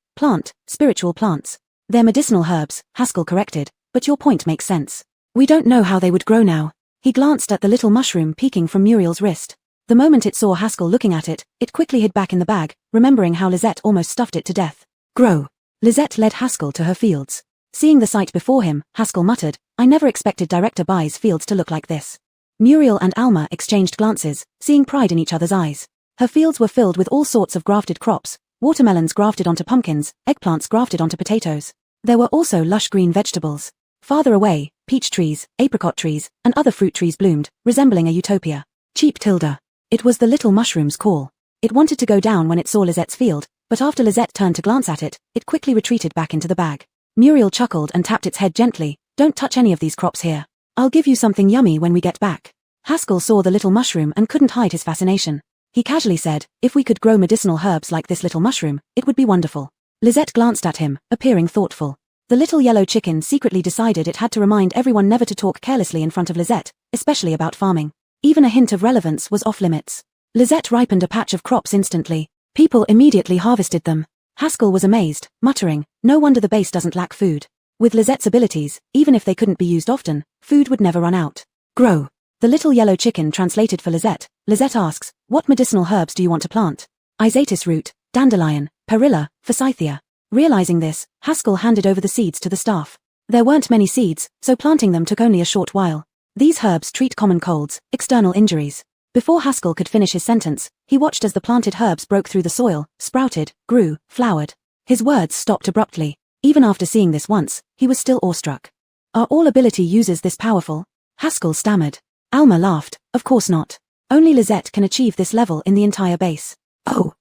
spiritual plants. They're medicinal herbs, Haskell corrected, but your point makes sense. We don't know how they would grow now. He glanced at the little mushroom peeking from Muriel's wrist. The moment it saw Haskell looking at it, it quickly hid back in the bag, remembering how Lisette almost stuffed it to death. Grow. Lisette led Haskell to her fields. Seeing the sight before him, Haskell muttered, I never expected Director Bai's fields to look like this. Muriel and Alma exchanged glances, seeing pride in each other's eyes. Her fields were filled with all sorts of grafted crops, watermelons grafted onto pumpkins, eggplants grafted onto potatoes. There were also lush green vegetables. Farther away, peach trees, apricot trees, and other fruit trees bloomed, resembling a utopia. Cheap Tilda. It was the little mushroom's call. It wanted to go down when it saw Lisette's field, but after Lisette turned to glance at it, it quickly retreated back into the bag. Muriel chuckled and tapped its head gently, don't touch any of these crops here. I'll give you something yummy when we get back. Haskell saw the little mushroom and couldn't hide his fascination. He casually said, if we could grow medicinal herbs like this little mushroom, it would be wonderful. Lisette glanced at him, appearing thoughtful. The little yellow chicken secretly decided it had to remind everyone never to talk carelessly in front of Lisette, especially about farming. Even a hint of relevance was off limits. Lisette ripened a patch of crops instantly. People immediately harvested them. Haskell was amazed, muttering, no wonder the base doesn't lack food. With Lisette's abilities, even if they couldn't be used often, food would never run out. Grow. The little yellow chicken translated for Lisette. Lisette asks, what medicinal herbs do you want to plant? Isatis root, dandelion, perilla, forsythia. Realizing this, Haskell handed over the seeds to the staff. There weren't many seeds, so planting them took only a short while. These herbs treat common colds, external injuries. Before Haskell could finish his sentence, he watched as the planted herbs broke through the soil, sprouted, grew, flowered. His words stopped abruptly. Even after seeing this once, he was still awestruck. Are all ability users this powerful? Haskell stammered. Alma laughed, of course not. Only Lisette can achieve this level in the entire base. Oh.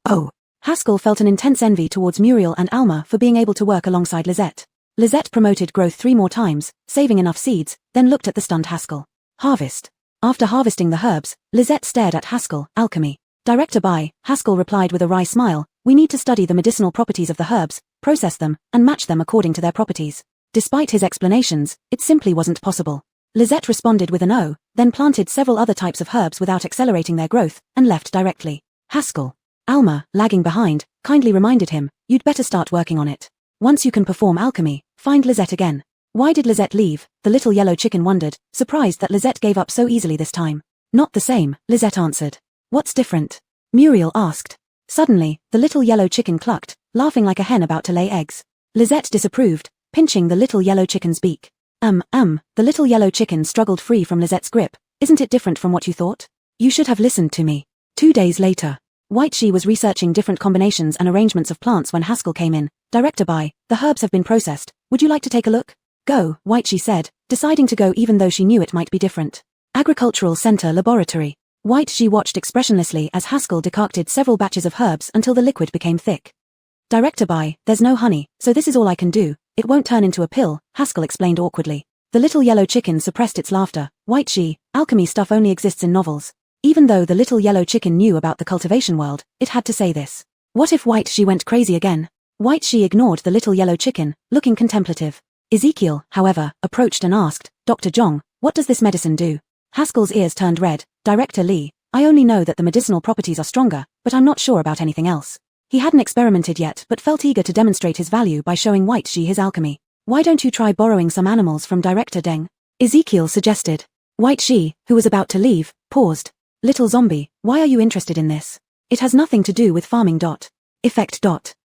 Haskell felt an intense envy towards Muriel and Alma for being able to work alongside Lisette. Lisette promoted growth 3 more times, saving enough seeds, then looked at the stunned Haskell. Harvest. After harvesting the herbs, Lisette stared at Haskell, alchemy. Director Bai, Haskell replied with a wry smile, we need to study the medicinal properties of the herbs, process them, and match them according to their properties. Despite his explanations, it simply wasn't possible. Lisette responded with an O, then planted several other types of herbs without accelerating their growth, and left directly. Haskell. Alma, lagging behind, kindly reminded him, you'd better start working on it. Once you can perform alchemy, find Lisette again. Why did Lisette leave? The little yellow chicken wondered, surprised that Lisette gave up so easily this time. Not the same, Lisette answered. What's different? Muriel asked. Suddenly, the little yellow chicken clucked, laughing like a hen about to lay eggs. Lisette disapproved, pinching the little yellow chicken's beak. The little yellow chicken struggled free from Lisette's grip. Isn't it different from what you thought? You should have listened to me. 2 days later. White She was researching different combinations and arrangements of plants when Haskell came in. Director Bai, the herbs have been processed. Would you like to take a look? Go, White Shi said, deciding to go even though she knew it might be different. Agricultural Center Laboratory. White Shi watched expressionlessly as Haskell decocted several batches of herbs until the liquid became thick. Director Bai, there's no honey, so this is all I can do. It won't turn into a pill, Haskell explained awkwardly. The little yellow chicken suppressed its laughter. White Shi, alchemy stuff only exists in novels. Even though the little yellow chicken knew about the cultivation world, it had to say this. What if White Shi went crazy again? White Shi ignored the little yellow chicken, looking contemplative. Ezekiel, however, approached and asked, Dr. Zhong, what does this medicine do? Haskell's ears turned red. Director Li, I only know that the medicinal properties are stronger, but I'm not sure about anything else. He hadn't experimented yet but felt eager to demonstrate his value by showing White Shi his alchemy. Why don't you try borrowing some animals from Director Deng? Ezekiel suggested. White Shi, who was about to leave, paused. Little zombie, why are you interested in this? It has nothing to do with farming. Effect.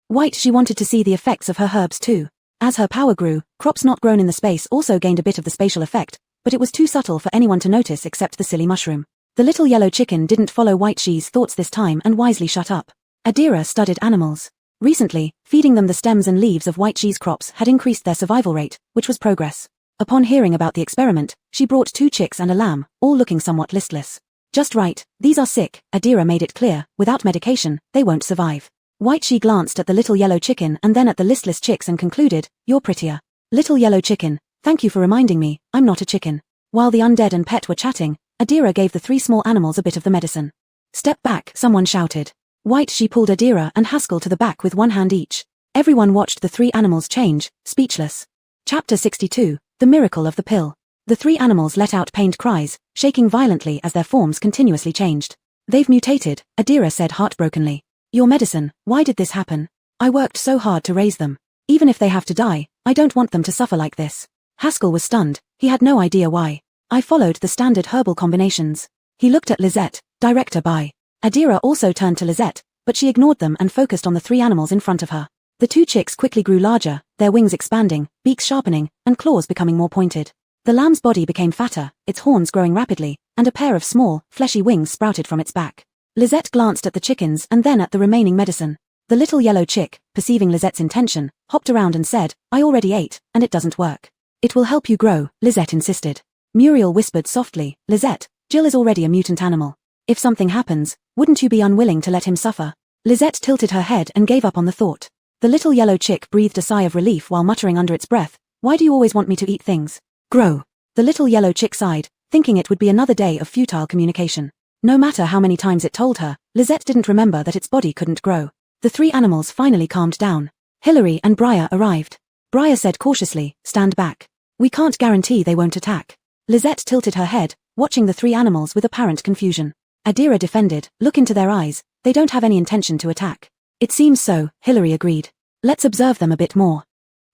White Shi wanted to see the effects of her herbs too. As her power grew, crops not grown in the space also gained a bit of the spatial effect, but it was too subtle for anyone to notice except the silly mushroom. The little yellow chicken didn't follow White Shi's thoughts this time and wisely shut up. Adira studied animals. Recently, feeding them the stems and leaves of White Shi's crops had increased their survival rate, which was progress. Upon hearing about the experiment, she brought 2 chicks and a lamb, all looking somewhat listless. Just right, these are sick, Adira made it clear, without medication, they won't survive. White Shi glanced at the little yellow chicken and then at the listless chicks and concluded, you're prettier. Little yellow chicken, thank you for reminding me, I'm not a chicken. While the undead and pet were chatting, Adira gave the 3 small animals a bit of the medicine. Step back, someone shouted. White Shi pulled Adira and Haskell to the back with 1 hand each. Everyone watched the 3 animals change, speechless. Chapter 62, The Miracle of the Pill. The 3 animals let out pained cries, shaking violently as their forms continuously changed. They've mutated, Adira said heartbrokenly. Your medicine, why did this happen? I worked so hard to raise them. Even if they have to die, I don't want them to suffer like this. Haskell was stunned, he had no idea why. I followed the standard herbal combinations. He looked at Lisette, Director Bai. Adira also turned to Lisette, but she ignored them and focused on the 3 animals in front of her. The 2 chicks quickly grew larger, their wings expanding, beaks sharpening, and claws becoming more pointed. The lamb's body became fatter, its horns growing rapidly, and a pair of small, fleshy wings sprouted from its back. Lisette glanced at the chickens and then at the remaining medicine. The little yellow chick, perceiving Lisette's intention, hopped around and said, I already ate, and it doesn't work. It will help you grow, Lisette insisted. Muriel whispered softly, Lisette, Jill is already a mutant animal. If something happens, wouldn't you be unwilling to let him suffer? Lisette tilted her head and gave up on the thought. The little yellow chick breathed a sigh of relief while muttering under its breath, why do you always want me to eat things? Grow. The little yellow chick sighed, thinking it would be another day of futile communication. No matter how many times it told her, Lisette didn't remember that its body couldn't grow. The 3 animals finally calmed down. Hillary and Briar arrived. Briar said cautiously, stand back. We can't guarantee they won't attack. Lisette tilted her head, watching the 3 animals with apparent confusion. Adira defended, look into their eyes, they don't have any intention to attack. It seems so, Hillary agreed. Let's observe them a bit more.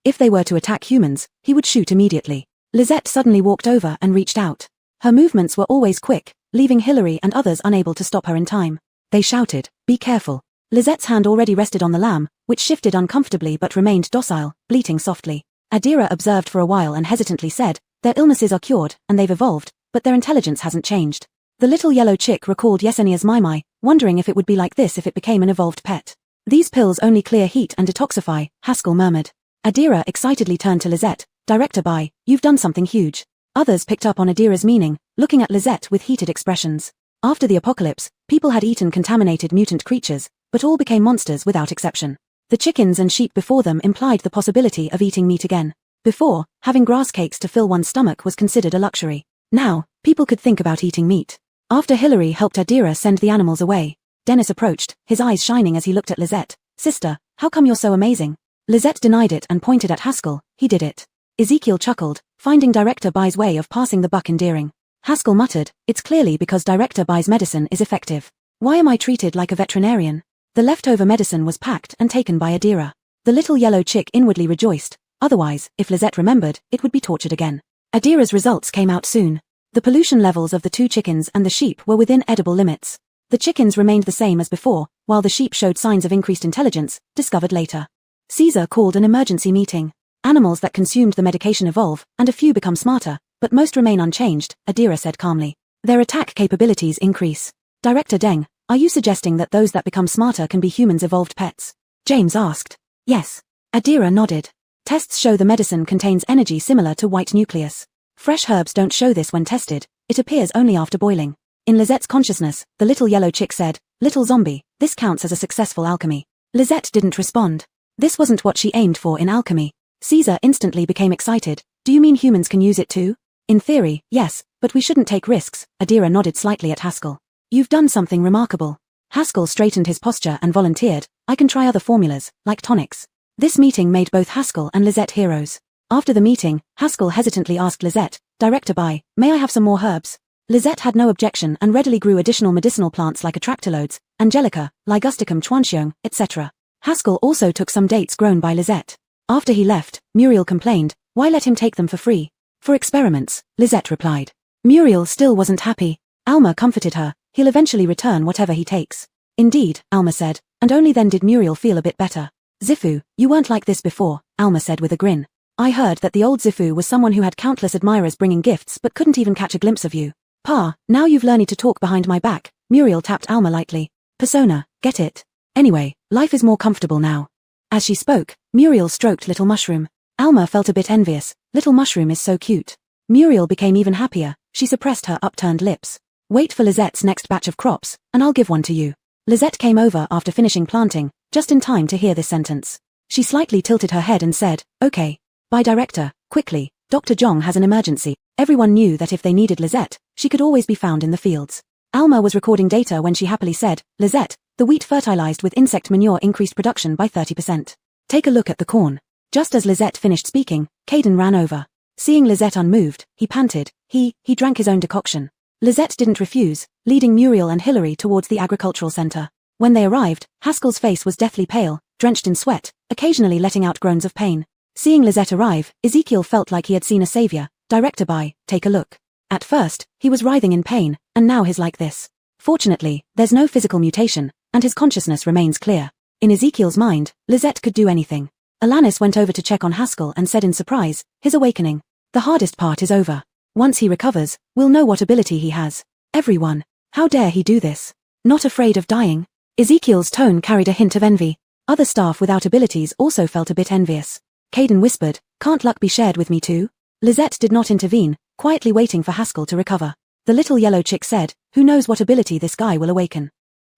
If they were to attack humans, he would shoot immediately. Lisette suddenly walked over and reached out. Her movements were always quick, leaving Hillary and others unable to stop her in time. They shouted, be careful. Lisette's hand already rested on the lamb, which shifted uncomfortably but remained docile, bleating softly. Adira observed for a while and hesitantly said, their illnesses are cured, and they've evolved, but their intelligence hasn't changed. The little yellow chick recalled Yesenia's Mai, wondering if it would be like this if it became an evolved pet. These pills only clear heat and detoxify, Haskell murmured. Adira excitedly turned to Lisette, Director Bai, you've done something huge. Others picked up on Adira's meaning, looking at Lisette with heated expressions. After the apocalypse, people had eaten contaminated mutant creatures, but all became monsters without exception. The chickens and sheep before them implied the possibility of eating meat again. Before, having grass cakes to fill one's stomach was considered a luxury. Now, people could think about eating meat. After Hillary helped Adira send the animals away, Dennis approached, his eyes shining as he looked at Lisette. Sister, how come you're so amazing? Lisette denied it and pointed at Haskell, he did it. Ezekiel chuckled, finding Director Bai's way of passing the buck endearing. Haskell muttered, it's clearly because Director Bai's medicine is effective. Why am I treated like a veterinarian? The leftover medicine was packed and taken by Adira. The little yellow chick inwardly rejoiced, otherwise, if Lisette remembered, it would be tortured again. Adira's results came out soon. The pollution levels of the 2 chickens and the sheep were within edible limits. The chickens remained the same as before, while the sheep showed signs of increased intelligence, discovered later. Caesar called an emergency meeting. Animals that consumed the medication evolve, and a few become smarter, but most remain unchanged, Adira said calmly. Their attack capabilities increase. Director Deng, are you suggesting that those that become smarter can be humans' evolved pets? James asked. Yes. Adira nodded. Tests show the medicine contains energy similar to white nucleus. Fresh herbs don't show this when tested, it appears only after boiling. In Lizette's consciousness, the little yellow chick said, "Little zombie, this counts as a successful alchemy." Lisette didn't respond. This wasn't what she aimed for in alchemy. Caesar instantly became excited. "Do you mean humans can use it too?" "In theory, yes, but we shouldn't take risks." Adira nodded slightly at Haskell. "You've done something remarkable." Haskell straightened his posture and volunteered, "I can try other formulas, like tonics." This meeting made both Haskell and Lisette heroes. After the meeting, Haskell hesitantly asked Lisette, "Director Bai, may I have some more herbs?" Lisette had no objection and readily grew additional medicinal plants like atractylodes, angelica, ligusticum chuanxiong, etc. Haskell also took some dates grown by Lisette. After he left, Muriel complained, "Why let him take them for free?" "For experiments," Lisette replied. Muriel still wasn't happy. Alma comforted her, "He'll eventually return whatever he takes." "Indeed," Alma said, and only then did Muriel feel a bit better. "Zifu, you weren't like this before," Alma said with a grin. "I heard that the old Zifu was someone who had countless admirers bringing gifts but couldn't even catch a glimpse of you." "Pa, now you've learned to talk behind my back," Muriel tapped Alma lightly. "Persona, get it? Anyway, life is more comfortable now." As she spoke, Muriel stroked Little Mushroom. Alma felt a bit envious. Little Mushroom is so cute. Muriel became even happier. She suppressed her upturned lips. "Wait for Lizette's next batch of crops, and I'll give one to you." Lisette came over after finishing planting, just in time to hear this sentence. She slightly tilted her head and said, "Okay. Bye director, quickly, Dr. Zhong has an emergency." Everyone knew that if they needed Lisette, she could always be found in the fields. Alma was recording data when she happily said, "Lisette, the wheat fertilized with insect manure increased production by 30%. Take a look at the corn." Just as Lisette finished speaking, Caden ran over. Seeing Lisette unmoved, he panted. He drank his own decoction. Lisette didn't refuse, leading Muriel and Hilary towards the agricultural center. When they arrived, Haskell's face was deathly pale, drenched in sweat, occasionally letting out groans of pain. Seeing Lisette arrive, Ezekiel felt like he had seen a savior. "Director Bai, take a look." At first, he was writhing in pain, and now he's like this. Fortunately, there's no physical mutation, and his consciousness remains clear. In Ezekiel's mind, Lisette could do anything. Alanis went over to check on Haskell and said in surprise, "His awakening. The hardest part is over. Once he recovers, we'll know what ability he has." Everyone. How dare he do this? Not afraid of dying? Ezekiel's tone carried a hint of envy. Other staff without abilities also felt a bit envious. Caden whispered, "Can't luck be shared with me too?" Lisette did not intervene, quietly waiting for Haskell to recover. The little yellow chick said, "Who knows what ability this guy will awaken?"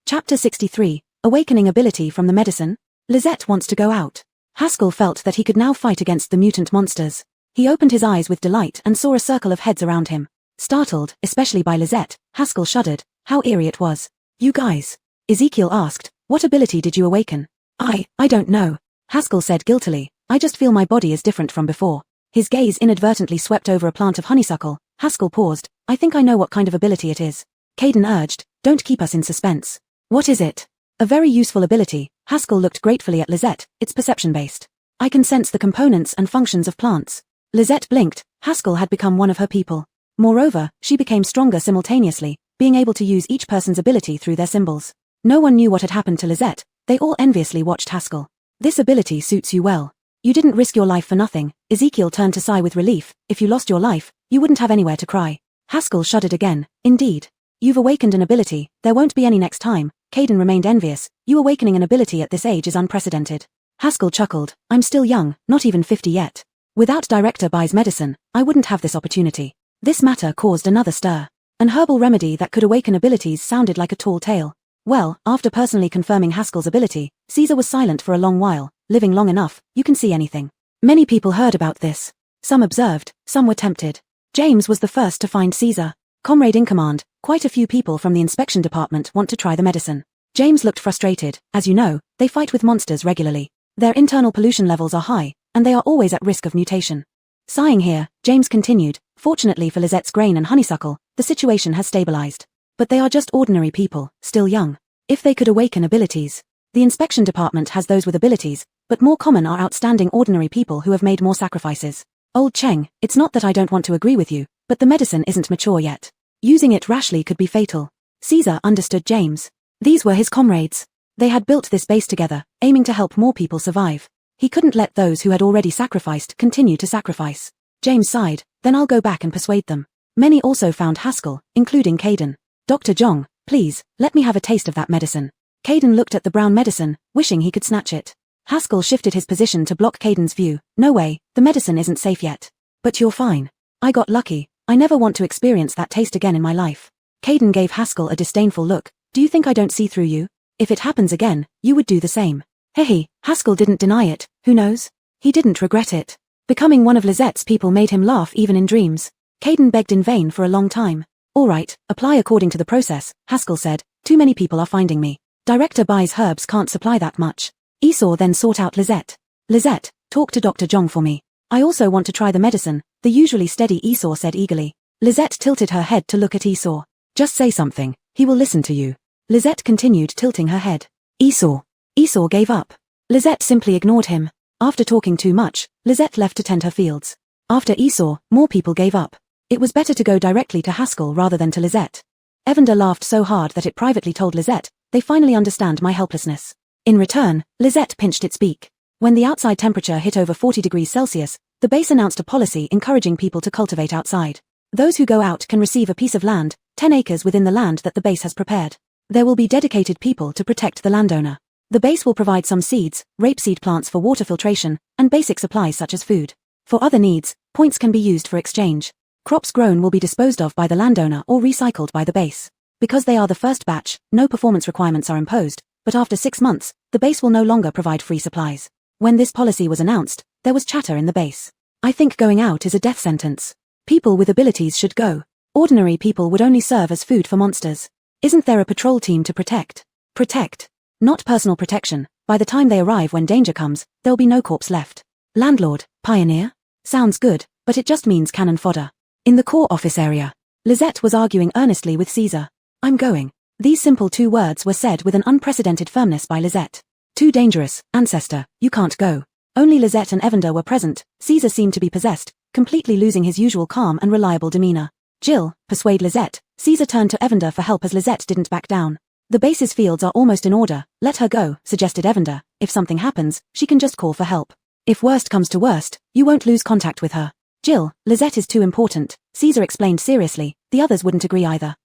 Chapter 63, Awakening Ability from the Medicine. Lisette wants to go out. Haskell felt that he could now fight against the mutant monsters. He opened his eyes with delight and saw a circle of heads around him. Startled, especially by Lisette, Haskell shuddered. How eerie it was. "You guys?" Ezekiel asked, "What ability did you awaken?" I don't know," Haskell said guiltily. "I just feel my body is different from before." His gaze inadvertently swept over a plant of honeysuckle. Haskell paused. "I think I know what kind of ability it is." Caden urged, "Don't keep us in suspense." "What is it?" "A very useful ability." Haskell looked gratefully at Lisette. "It's perception-based. I can sense the components and functions of plants." Lisette blinked. Haskell had become one of her people. Moreover, she became stronger simultaneously, being able to use each person's ability through their symbols. No one knew what had happened to Lisette. They all enviously watched Haskell. "This ability suits you well. You didn't risk your life for nothing." Ezekiel turned to sigh with relief. "If you lost your life, you wouldn't have anywhere to cry." Haskell shuddered again. "Indeed. You've awakened an ability. There won't be any next time." Caden remained envious. "You awakening an ability at this age is unprecedented." Haskell chuckled. "I'm still young, not even 50 yet. Without Director Bai's medicine, I wouldn't have this opportunity." This matter caused another stir. An herbal remedy that could awaken abilities sounded like a tall tale. Well, after personally confirming Haskell's ability, Caesar was silent for a long while. Living long enough, you can see anything. Many people heard about this. Some observed, some were tempted. James was the first to find Caesar. "Comrade in command, quite a few people from the inspection department want to try the medicine." James looked frustrated. "As you know, they fight with monsters regularly. Their internal pollution levels are high, and they are always at risk of mutation." Sighing here, James continued, "Fortunately for Lizette's grain and honeysuckle, the situation has stabilized. But they are just ordinary people, still young. If they could awaken abilities. The inspection department has those with abilities, but more common are outstanding ordinary people who have made more sacrifices. Old Cheng, it's not that I don't want to agree with you, but the medicine isn't mature yet. Using it rashly could be fatal." Caesar understood James. These were his comrades. They had built this base together, aiming to help more people survive. He couldn't let those who had already sacrificed continue to sacrifice. James sighed, "Then I'll go back and persuade them." Many also found Haskell, including Caden. "Dr. Zhong, please, let me have a taste of that medicine." Caden looked at the brown medicine, wishing he could snatch it. Haskell shifted his position to block Caden's view. No way, the medicine isn't safe yet. But you're fine. I got lucky. I never want to experience that taste again in my life. Caden gave Haskell a disdainful look. Do you think I don't see through you? If it happens again, you would do the same. Hehe, Haskell didn't deny it. Who knows? He didn't regret it. Becoming one of Lizette's people made him laugh even in dreams. Caden begged in vain for a long time. All right, apply according to the process, Haskell said. Too many people are finding me. Director Bai's herbs can't supply that much. Esau then sought out Lizette. Lizette, talk to Dr. Zhong for me. I also want to try the medicine, the usually steady Esau said eagerly. Lizette tilted her head to look at Esau. Just say something, he will listen to you. Lizette continued tilting her head. Esau. Esau gave up. Lizette simply ignored him. After talking too much, Lizette left to tend her fields. After Esau, more people gave up. It was better to go directly to Haskell rather than to Lizette. Evander laughed so hard that it privately told Lizette, they finally understand my helplessness. In return, Lizette pinched its beak. When the outside temperature hit over 40 degrees Celsius, the base announced a policy encouraging people to cultivate outside. Those who go out can receive a piece of land, 10 acres within the land that the base has prepared. There will be dedicated people to protect the landowner. The base will provide some seeds, rapeseed plants for water filtration, and basic supplies such as food. For other needs, points can be used for exchange. Crops grown will be disposed of by the landowner or recycled by the base. Because they are the first batch, no performance requirements are imposed, but after 6 months, the base will no longer provide free supplies. When this policy was announced, there was chatter in the base. I think going out is a death sentence. People with abilities should go. Ordinary people would only serve as food for monsters. Isn't there a patrol team to protect? Protect. Not personal protection. By the time they arrive when danger comes, there'll be no corpse left. Landlord, pioneer? Sounds good, but it just means cannon fodder. In the core office area, Lizette was arguing earnestly with Caesar. I'm going. These simple 2 words were said with an unprecedented firmness by Lizette. Too dangerous, ancestor, you can't go. Only Lizette and Evander were present. Caesar seemed to be possessed, completely losing his usual calm and reliable demeanor. Jill, persuade Lizette. Caesar turned to Evander for help as Lizette didn't back down. The base's fields are almost in order. Let her go, suggested Evander. If something happens, she can just call for help. If worst comes to worst, you won't lose contact with her. Jill, Lizette is too important, Caesar explained seriously. The others wouldn't agree either.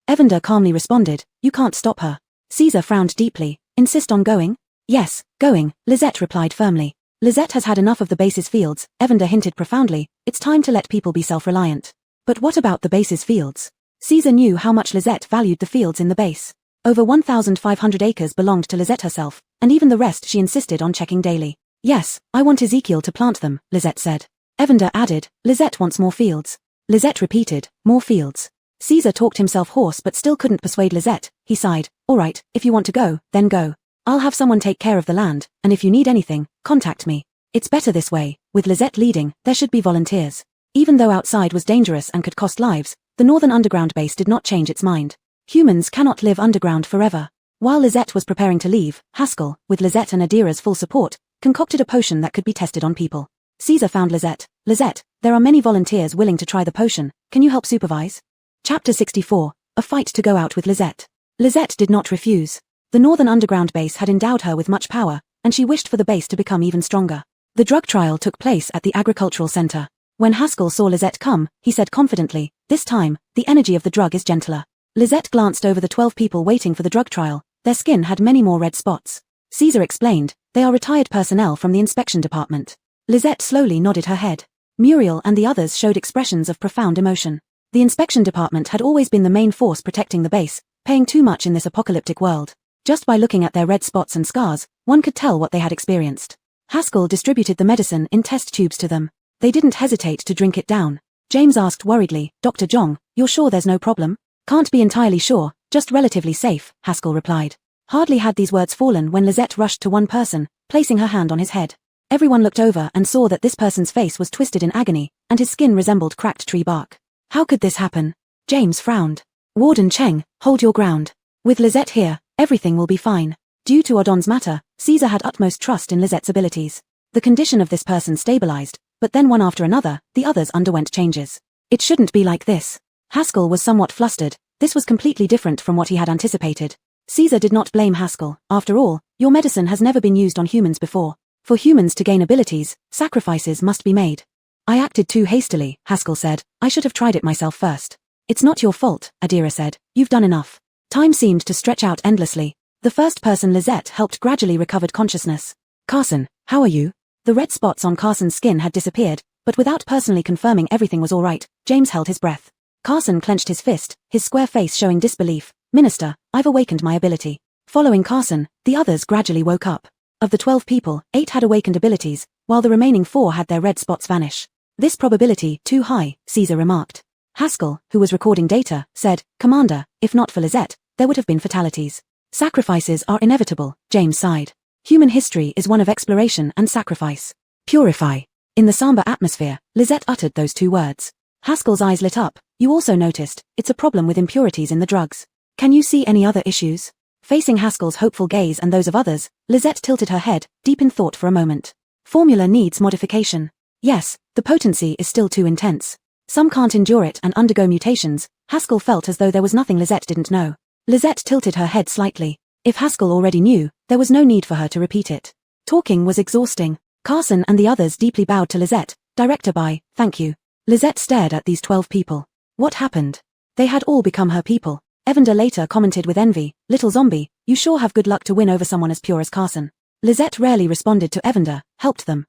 Evander calmly responded, you can't stop her. Caesar frowned deeply. Insist on going? Yes, going, Lizette replied firmly. Lizette has had enough of the base's fields, Evander hinted profoundly. It's time to let people be self-reliant. But what about the base's fields? Caesar knew how much Lizette valued the fields in the base. Over 1,500 acres belonged to Lizette herself, and even the rest she insisted on checking daily. Yes, I want Ezekiel to plant them, Lizette said. Evander added, Lizette wants more fields. Lizette repeated, more fields. Caesar talked himself hoarse but still couldn't persuade Lizette. He sighed, all right, if you want to go, then go. I'll have someone take care of the land, and if you need anything, contact me. It's better this way. With Lizette leading, there should be volunteers. Even though outside was dangerous and could cost lives, the northern underground base did not change its mind. Humans cannot live underground forever. While Lizette was preparing to leave, Haskell, with Lizette and Adira's full support, concocted a potion that could be tested on people. Caesar found Lizette. Lizette, there are many volunteers willing to try the potion. Can you help supervise? Chapter 64, a fight to go out with Lizette. Lizette did not refuse. The northern underground base had endowed her with much power, and she wished for the base to become even stronger. The drug trial took place at the agricultural center. When Haskell saw Lizette come, he said confidently, this time, the energy of the drug is gentler. Lizette glanced over the 12 people waiting for the drug trial. Their skin had many more red spots. Caesar explained, they are retired personnel from the inspection department. Lizette slowly nodded her head. Muriel and the others showed expressions of profound emotion. The inspection department had always been the main force protecting the base, paying too much in this apocalyptic world. Just by looking at their red spots and scars, one could tell what they had experienced. Haskell distributed the medicine in test tubes to them. They didn't hesitate to drink it down. James asked worriedly, Dr. Zhong, you're sure there's no problem? Can't be entirely sure, just relatively safe, Haskell replied. Hardly had these words fallen when Lizette rushed to one person, placing her hand on his head. Everyone looked over and saw that this person's face was twisted in agony, and his skin resembled cracked tree bark. How could this happen? James frowned. Warden Cheng, hold your ground. With Lizette here, everything will be fine. Due to Odon's matter, Caesar had utmost trust in Lizette's abilities. The condition of this person stabilized, but then one after another, the others underwent changes. It shouldn't be like this. Haskell was somewhat flustered. This was completely different from what he had anticipated. Caesar did not blame Haskell. After all, your medicine has never been used on humans before. For humans to gain abilities, sacrifices must be made. I acted too hastily, Haskell said. I should have tried it myself first. It's not your fault, Adira said. You've done enough. Time seemed to stretch out endlessly. The first person Lizette helped gradually recovered consciousness. Carson, how are you? The red spots on Carson's skin had disappeared, but without personally confirming everything was all right, James held his breath. Carson clenched his fist, his square face showing disbelief. Minister, I've awakened my ability. Following Carson, the others gradually woke up. Of the 12 people, 8 had awakened abilities, while the remaining 4 had their red spots vanish. This probability, too high, Caesar remarked. Haskell, who was recording data, said, Commander, if not for Lizette, there would have been fatalities. Sacrifices are inevitable, James sighed. Human history is one of exploration and sacrifice. Purify. In the somber atmosphere, Lizette uttered those 2 words. Haskell's eyes lit up. You also noticed, it's a problem with impurities in the drugs. Can you see any other issues? Facing Haskell's hopeful gaze and those of others, Lizette tilted her head, deep in thought for a moment. Formula needs modification. Yes, the potency is still too intense. Some can't endure it and undergo mutations. Haskell felt as though there was nothing Lizette didn't know. Lizette tilted her head slightly. If Haskell already knew, there was no need for her to repeat it. Talking was exhausting. Carson and the others deeply bowed to Lizette. Director Bai, thank you. Lizette stared at these 12 people. What happened? They had all become her people. Evander later commented with envy, Little zombie, you sure have good luck to win over someone as pure as Carson. Lizette rarely responded to Evander, helped them.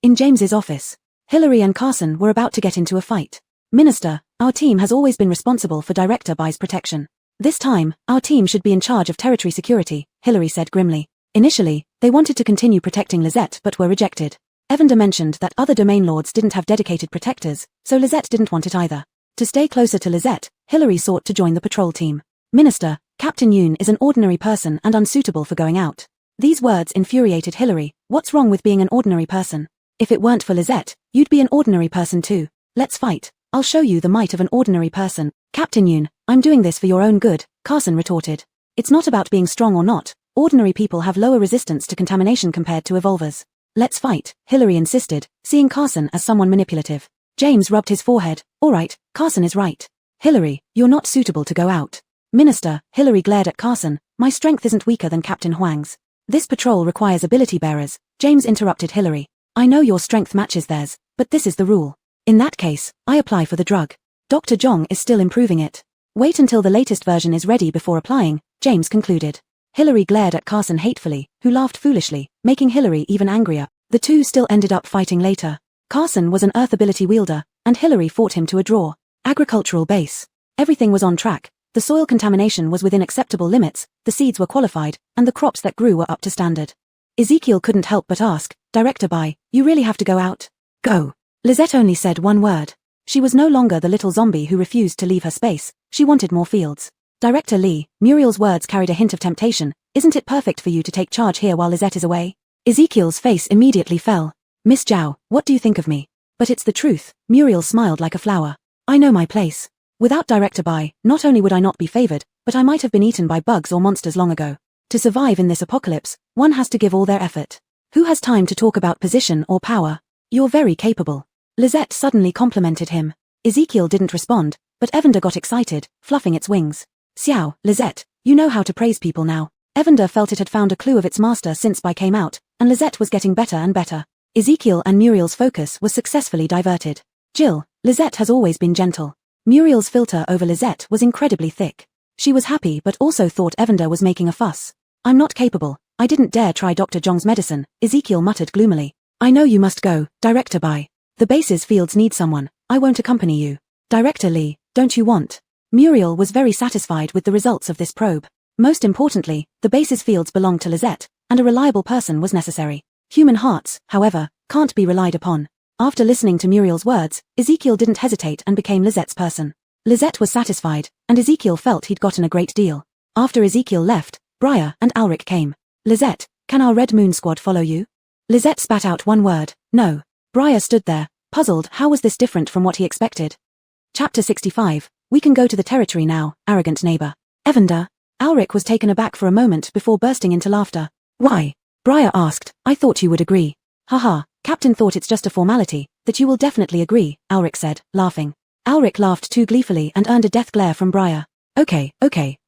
In James's office, Hillary and Carson were about to get into a fight. Minister, our team has always been responsible for Director Bai's protection. This time, our team should be in charge of territory security, Hillary said grimly. Initially, they wanted to continue protecting Lizette but were rejected. Evander mentioned that other domain lords didn't have dedicated protectors, so Lizette didn't want it either. To stay closer to Lizette, Hillary sought to join the patrol team. Minister, Captain Yoon is an ordinary person and unsuitable for going out. These words infuriated Hillary. What's wrong with being an ordinary person? If it weren't for Lizette, you'd be an ordinary person too. Let's fight. I'll show you the might of an ordinary person. Captain Yoon, I'm doing this for your own good, Carson retorted. It's not about being strong or not. Ordinary people have lower resistance to contamination compared to evolvers. Let's fight, Hillary insisted, seeing Carson as someone manipulative. James rubbed his forehead. All right, Carson is right. Hillary, you're not suitable to go out. Minister, Hillary glared at Carson. My strength isn't weaker than Captain Huang's. This patrol requires ability bearers. James interrupted Hillary. I know your strength matches theirs, but this is the rule. In that case, I apply for the drug. Dr. Zhong is still improving it. Wait until the latest version is ready before applying, James concluded. Hillary glared at Carson hatefully, who laughed foolishly, making Hillary even angrier. The two still ended up fighting later. Carson was an earth ability wielder, and Hillary fought him to a draw. Agricultural base. Everything was on track. The soil contamination was within acceptable limits, the seeds were qualified, and the crops that grew were up to standard. Ezekiel couldn't help but ask, Director Bai, you really have to go out? Go. Lizette only said one word. She was no longer the little zombie who refused to leave her space. She wanted more fields. Director Lee, Muriel's words carried a hint of temptation. Isn't it perfect for you to take charge here while Lizette is away? Ezekiel's face immediately fell. Miss Zhao, what do you think of me? But it's the truth. Muriel smiled like a flower. I know my place. Without Director Bai, not only would I not be favored, but I might have been eaten by bugs or monsters long ago. To survive in this apocalypse, one has to give all their effort. Who has time to talk about position or power? You're very capable. Lizette suddenly complimented him. Ezekiel didn't respond, but Evander got excited, fluffing its wings. Xiao, Lizette, you know how to praise people now. Evander felt it had found a clue of its master since Bai came out, and Lizette was getting better and better. Ezekiel and Muriel's focus was successfully diverted. Jill, Lizette has always been gentle. Muriel's filter over Lizette was incredibly thick. She was happy but also thought Evander was making a fuss. I'm not capable. I didn't dare try Dr. Zhong's medicine, Ezekiel muttered gloomily. I know you must go, Director Bai. The base's fields need someone. I won't accompany you. Director Lee, don't you want? Muriel was very satisfied with the results of this probe. Most importantly, the base's fields belonged to Lizette, and a reliable person was necessary. Human hearts, however, can't be relied upon. After listening to Muriel's words, Ezekiel didn't hesitate and became Lizette's person. Lizette was satisfied, and Ezekiel felt he'd gotten a great deal. After Ezekiel left, Briar and Alric came. Lizette, can our Red Moon squad follow you? Lizette spat out one word, no. Briar stood there, puzzled. How was this different from what he expected? Chapter 65, we can go to the territory now, arrogant neighbor. Evander? Alric was taken aback for a moment before bursting into laughter. Why? Briar asked, I thought you would agree. Haha, Captain thought it's just a formality, that you will definitely agree, Alric said, laughing. Alric laughed too gleefully and earned a death glare from Briar. Okay,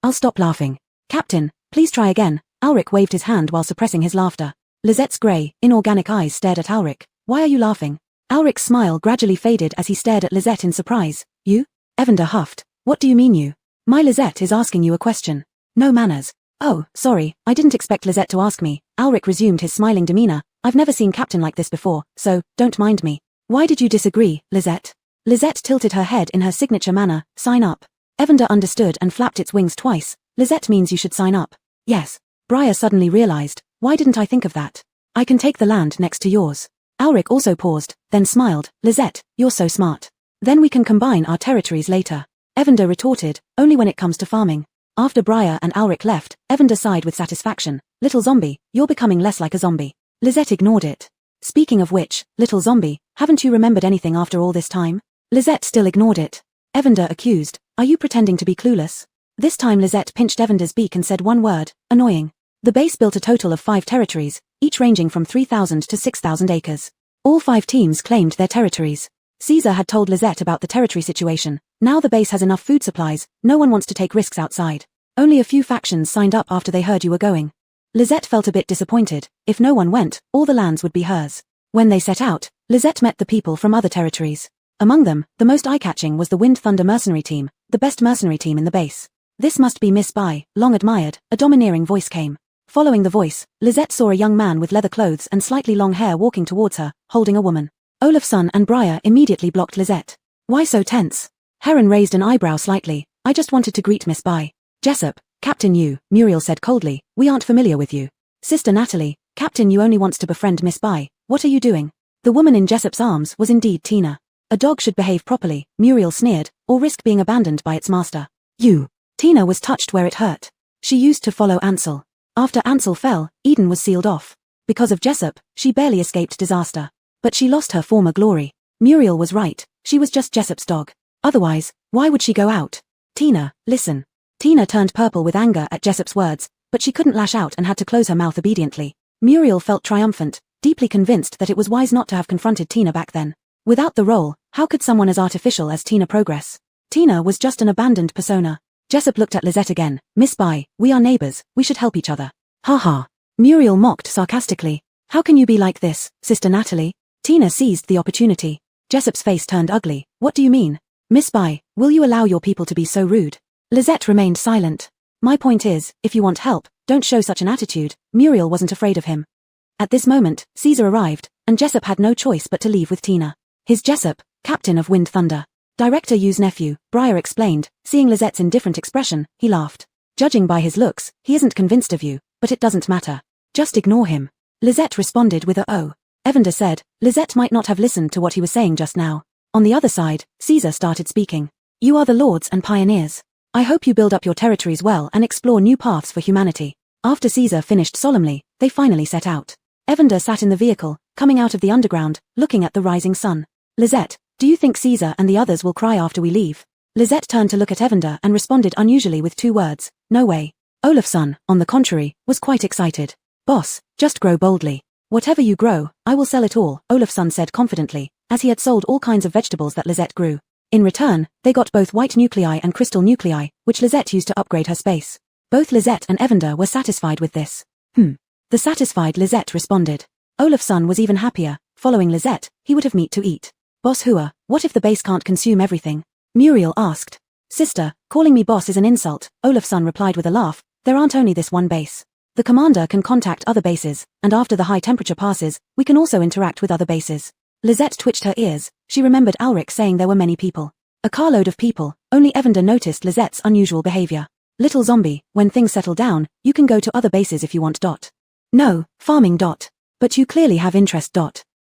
I'll stop laughing. Captain, please try again. Alric waved his hand while suppressing his laughter. Lizette's grey, inorganic eyes stared at Alric. Why are you laughing? Alric's smile gradually faded as he stared at Lizette in surprise. You? Evander huffed. What do you mean you? My Lizette is asking you a question. No manners. Oh, sorry, I didn't expect Lizette to ask me. Alric resumed his smiling demeanor. I've never seen Captain like this before, so, don't mind me. Why did you disagree, Lizette? Lizette tilted her head in her signature manner, sign up. Evander understood and flapped its wings twice. Lizette means you should sign up. Yes. Briar suddenly realized, why didn't I think of that? I can take the land next to yours. Alric also paused, then smiled, Lizette, you're so smart. Then we can combine our territories later. Evander retorted, only when it comes to farming. After Briar and Alric left, Evander sighed with satisfaction, little zombie, you're becoming less like a zombie. Lizette ignored it. Speaking of which, little zombie, haven't you remembered anything after all this time? Lizette still ignored it. Evander accused, are you pretending to be clueless? This time Lizette pinched Evander's beak and said one word, annoying. The base built a total of 5 territories, each ranging from 3,000 to 6,000 acres. All 5 teams claimed their territories. Caesar had told Lizette about the territory situation. Now the base has enough food supplies, no one wants to take risks outside. Only a few factions signed up after they heard you were going. Lizette felt a bit disappointed. If no one went, all the lands would be hers. When they set out, Lizette met the people from other territories. Among them, the most eye-catching was the Wind Thunder mercenary team, the best mercenary team in the base. This must be Miss Bai, long admired, a domineering voice came. Following the voice, Lizette saw a young man with leather clothes and slightly long hair walking towards her, holding a woman. Olafson and Briar immediately blocked Lizette. Why so tense? Heron raised an eyebrow slightly, I just wanted to greet Miss Bai. Jessup, Captain Yu, Muriel said coldly, we aren't familiar with you. Sister Natalie, Captain Yu only wants to befriend Miss Bai, what are you doing? The woman in Jessup's arms was indeed Tina. A dog should behave properly, Muriel sneered, or risk being abandoned by its master. You. Tina was touched where it hurt. She used to follow Ansel. After Ansel fell, Eden was sealed off. Because of Jessup, she barely escaped disaster. But she lost her former glory. Muriel was right, she was just Jessup's dog. Otherwise, why would she go out? Tina, listen. Tina turned purple with anger at Jessup's words, but she couldn't lash out and had to close her mouth obediently. Muriel felt triumphant, deeply convinced that it was wise not to have confronted Tina back then. Without the role, how could someone as artificial as Tina progress? Tina was just an abandoned persona. Jessup looked at Lizette again. Miss Bai, we are neighbors, we should help each other. Ha ha. Muriel mocked sarcastically. How can you be like this, Sister Natalie? Tina seized the opportunity. Jessup's face turned ugly. What do you mean? Miss Bai, will you allow your people to be so rude? Lizette remained silent. My point is, if you want help, don't show such an attitude. Muriel wasn't afraid of him. At this moment, Caesar arrived, and Jessup had no choice but to leave with Tina. His Jessup, captain of Wind Thunder. Director Yu's nephew, Briar explained. Seeing Lizette's indifferent expression, he laughed. Judging by his looks, he isn't convinced of you, but it doesn't matter. Just ignore him. Lizette responded with a oh. Evander said, Lizette might not have listened to what he was saying just now. On the other side, Caesar started speaking. You are the lords and pioneers. I hope you build up your territories well and explore new paths for humanity. After Caesar finished solemnly, they finally set out. Evander sat in the vehicle, coming out of the underground, looking at the rising sun. Lizette, do you think Caesar and the others will cry after we leave? Lizette turned to look at Evander and responded unusually with 2 words, no way. Olafson, on the contrary, was quite excited. Boss, just grow boldly. Whatever you grow, I will sell it all, Olafson said confidently, as he had sold all kinds of vegetables that Lizette grew. In return, they got both white nuclei and crystal nuclei, which Lizette used to upgrade her space. Both Lizette and Evander were satisfied with this. The satisfied Lizette responded. Olafson was even happier. Following Lizette, he would have meat to eat. Boss Hua, what if the base can't consume everything? Muriel asked. Sister, calling me boss is an insult, Olafson replied with a laugh. There aren't only this one base. The commander can contact other bases, and after the high temperature passes, we can also interact with other bases. Lizette twitched her ears. She remembered Alric saying there were many people. A carload of people. Only Evander noticed Lizette's unusual behavior. Little zombie, when things settle down, you can go to other bases if you want. No, farming. But you clearly have interest.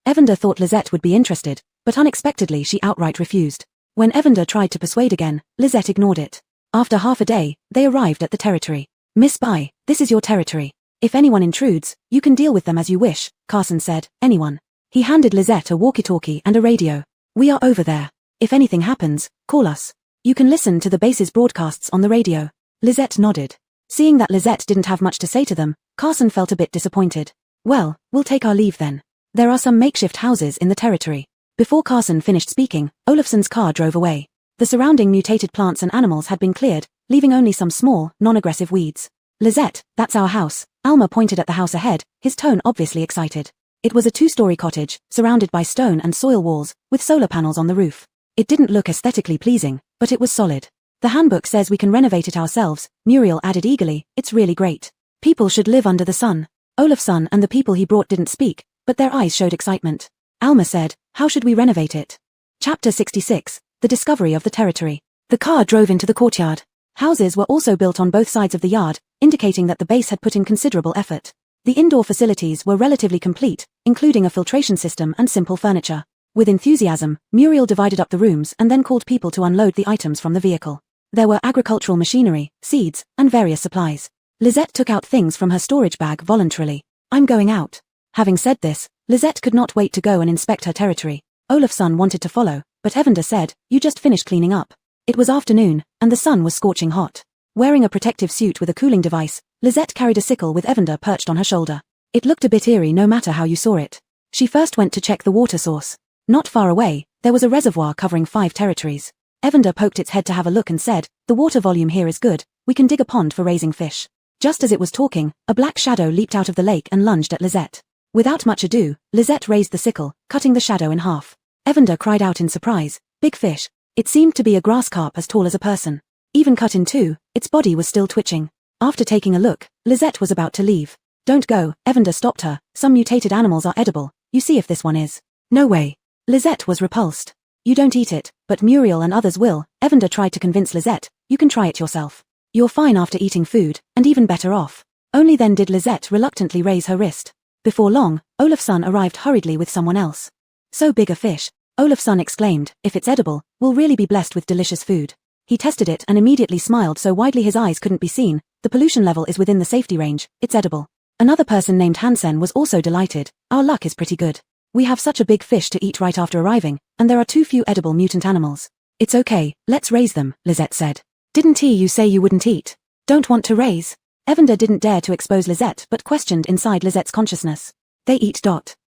Evander thought Lizette would be interested, but unexpectedly she outright refused. When Evander tried to persuade again, Lizette ignored it. After half a day, they arrived at the territory. Miss Bai, this is your territory. If anyone intrudes, you can deal with them as you wish, Carson said. Anyone. He handed Lizette a walkie-talkie and a radio. We are over there. If anything happens, call us. You can listen to the base's broadcasts on the radio. Lizette nodded. Seeing that Lizette didn't have much to say to them, Carson felt a bit disappointed. Well, we'll take our leave then. There are some makeshift houses in the territory. Before Carson finished speaking, Olafson's car drove away. The surrounding mutated plants and animals had been cleared, leaving only some small, non-aggressive weeds. Lizette, that's our house. Alma pointed at the house ahead, his tone obviously excited. It was a 2-story cottage, surrounded by stone and soil walls, with solar panels on the roof. It didn't look aesthetically pleasing, but it was solid. The handbook says we can renovate it ourselves, Muriel added eagerly, it's really great. People should live under the sun. Olafson and the people he brought didn't speak, but their eyes showed excitement. Alma said, "How should we renovate it?" Chapter 66, The Discovery of the Territory. The car drove into the courtyard. Houses were also built on both sides of the yard, indicating that the base had put in considerable effort. The indoor facilities were relatively complete, including a filtration system and simple furniture. With enthusiasm, Muriel divided up the rooms and then called people to unload the items from the vehicle. There were agricultural machinery, seeds, and various supplies. Lisette took out things from her storage bag voluntarily. "I'm going out." Having said this, Lisette could not wait to go and inspect her territory. Olafsson wanted to follow, but Evander said, "You just finished cleaning up." It was afternoon, and the sun was scorching hot. Wearing a protective suit with a cooling device, Lisette carried a sickle with Evander perched on her shoulder. It looked a bit eerie no matter how you saw it. She first went to check the water source. Not far away, there was a reservoir covering 5 territories. Evander poked its head to have a look and said, "The water volume here is good, we can dig a pond for raising fish." Just as it was talking, a black shadow leaped out of the lake and lunged at Lisette. Without much ado, Lisette raised the sickle, cutting the shadow in half. Evander cried out in surprise, "Big fish." It seemed to be a grass carp as tall as a person. Even cut in two, its body was still twitching. After taking a look, Lisette was about to leave. "Don't go," Evander stopped her. "Some mutated animals are edible. You see if this one is." "No way." Lisette was repulsed. "You don't eat it, but Muriel and others will." Evander tried to convince Lisette, "You can try it yourself. You're fine after eating food, and even better off." Only then did Lisette reluctantly raise her wrist. Before long, Olafsson arrived hurriedly with someone else. "So big a fish," Olafsson exclaimed, "if it's edible, we'll really be blessed with delicious food." He tested it and immediately smiled so widely his eyes couldn't be seen. "The pollution level is within the safety range, it's edible." Another person named Hansen was also delighted. "Our luck is pretty good. We have such a big fish to eat right after arriving, and there are too few edible mutant animals." "It's okay, let's raise them," Lisette said. "Didn't you say you wouldn't eat? Don't want to raise?" Evander didn't dare to expose Lisette but questioned inside Lisette's consciousness. "They eat.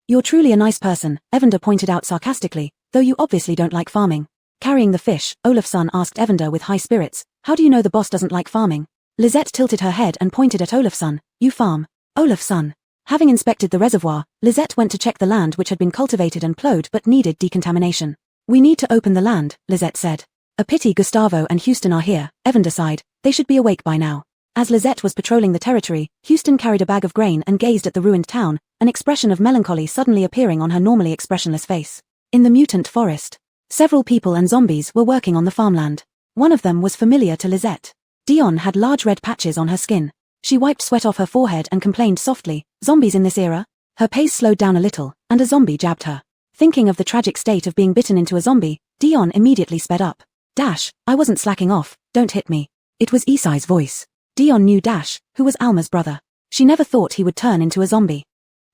You're truly a nice person," Evander pointed out sarcastically, "though you obviously don't like farming." Carrying the fish, Olafsson asked Evander with high spirits, "How do you know the boss doesn't like farming?" Lisette tilted her head and pointed at Olafsson. "You farm." Olafsson. Having inspected the reservoir, Lisette went to check the land which had been cultivated and plowed but needed decontamination. "We need to open the land," Lisette said. "A pity Gustavo and Houston are here," Evander sighed. "They should be awake by now." As Lisette was patrolling the territory, Houston carried a bag of grain and gazed at the ruined town, an expression of melancholy suddenly appearing on her normally expressionless face. In the mutant forest, several people and zombies were working on the farmland. One of them was familiar to Lisette. Dion had large red patches on her skin. She wiped sweat off her forehead and complained softly, "Zombies in this era?" Her pace slowed down a little, and a zombie jabbed her. Thinking of the tragic state of being bitten into a zombie, Dion immediately sped up. "Dash, I wasn't slacking off, don't hit me." It was Isai's voice. Dion knew Dash, who was Alma's brother. She never thought he would turn into a zombie.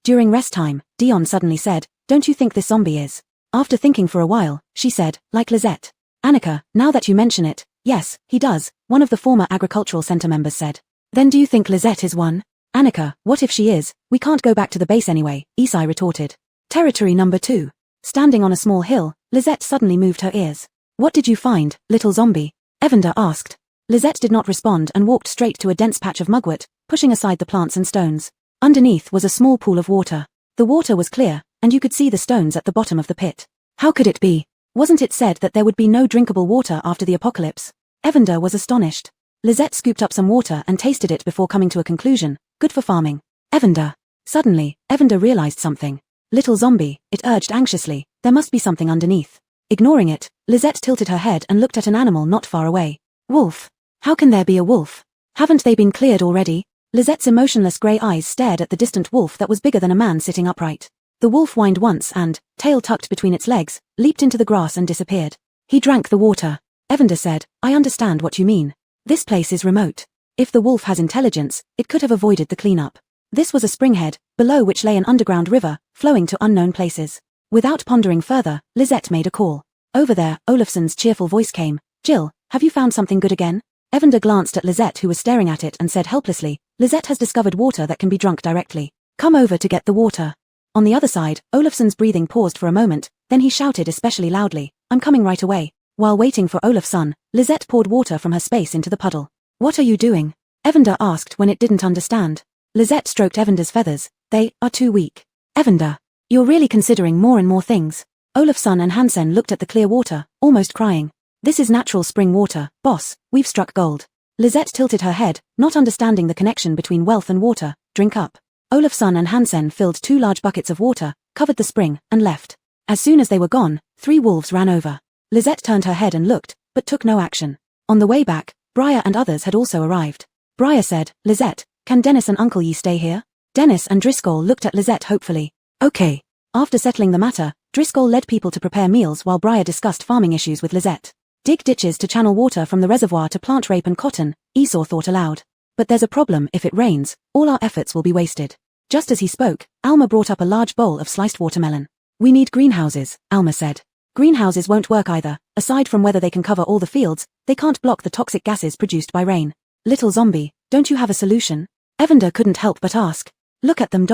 During rest time, Dion suddenly said, "Don't you think this zombie is?" After thinking for a while, she said, "Like Lisette." "Annika, now that you mention it, yes, he does," one of the former agricultural center members said. "Then do you think Lisette is one?" "Annika, what if she is? We can't go back to the base anyway," Isai retorted. Territory number 2. Standing on a small hill, Lisette suddenly moved her ears. "What did you find, little zombie?" Evander asked. Lisette did not respond and walked straight to a dense patch of mugwort, pushing aside the plants and stones. Underneath was a small pool of water. The water was clear, and you could see the stones at the bottom of the pit. How could it be? Wasn't it said that there would be no drinkable water after the apocalypse? Evander was astonished. Lisette scooped up some water and tasted it before coming to a conclusion. Good for farming. Evander. Suddenly, Evander realized something. "Little zombie," it urged anxiously, "there must be something underneath." Ignoring it, Lisette tilted her head and looked at an animal not far away. "Wolf. How can there be a wolf? Haven't they been cleared already?" Lisette's emotionless grey eyes stared at the distant wolf that was bigger than a man sitting upright. The wolf whined once and, tail tucked between its legs, leaped into the grass and disappeared. He drank the water. Evander said, "I understand what you mean. This place is remote. If the wolf has intelligence, it could have avoided the cleanup." This was a springhead, below which lay an underground river, flowing to unknown places. Without pondering further, Lisette made a call. Over there, Olafsson's cheerful voice came. "Jill, have you found something good again?" Evander glanced at Lisette who was staring at it and said helplessly, "Lisette has discovered water that can be drunk directly. Come over to get the water." On the other side, Olafsson's breathing paused for a moment, then he shouted especially loudly, "I'm coming right away." While waiting for Olafsson, Lisette poured water from her space into the puddle. "What are you doing?" Evander asked when it didn't understand. Lisette stroked Evander's feathers. "They are too weak." "Evander, you're really considering more and more things." Olafsson and Hansen looked at the clear water, almost crying. "This is natural spring water, boss, we've struck gold." Lisette tilted her head, not understanding the connection between wealth and water. "Drink up." Olafsson and Hansen filled 2 large buckets of water, covered the spring, and left. As soon as they were gone, 3 wolves ran over. Lisette turned her head and looked, but took no action. On the way back, Briar and others had also arrived. Briar said, "Lisette, can Dennis and Uncle Yi stay here?" Dennis and Driscoll looked at Lisette hopefully. "Okay." After settling the matter, Driscoll led people to prepare meals while Briar discussed farming issues with Lisette. Dig ditches to channel water from the reservoir to plant rape and cotton, Esau thought aloud. But there's a problem: if it rains, all our efforts will be wasted. Just as he spoke, Alma brought up a large bowl of sliced watermelon. "We need greenhouses," Alma said. "Greenhouses won't work either. Aside from whether they can cover all the fields, they can't block the toxic gases produced by rain. Little zombie, don't you have a solution?" Evander couldn't help but ask. "Look at them."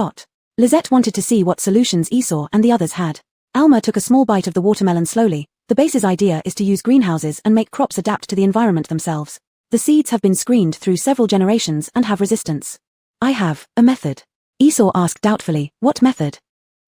Lisette wanted to see what solutions Esau and the others had. Alma took a small bite of the watermelon slowly. "The base's idea is to use greenhouses and make crops adapt to the environment themselves. The seeds have been screened through several generations and have resistance." "I have a method." Esau asked doubtfully, "What method?"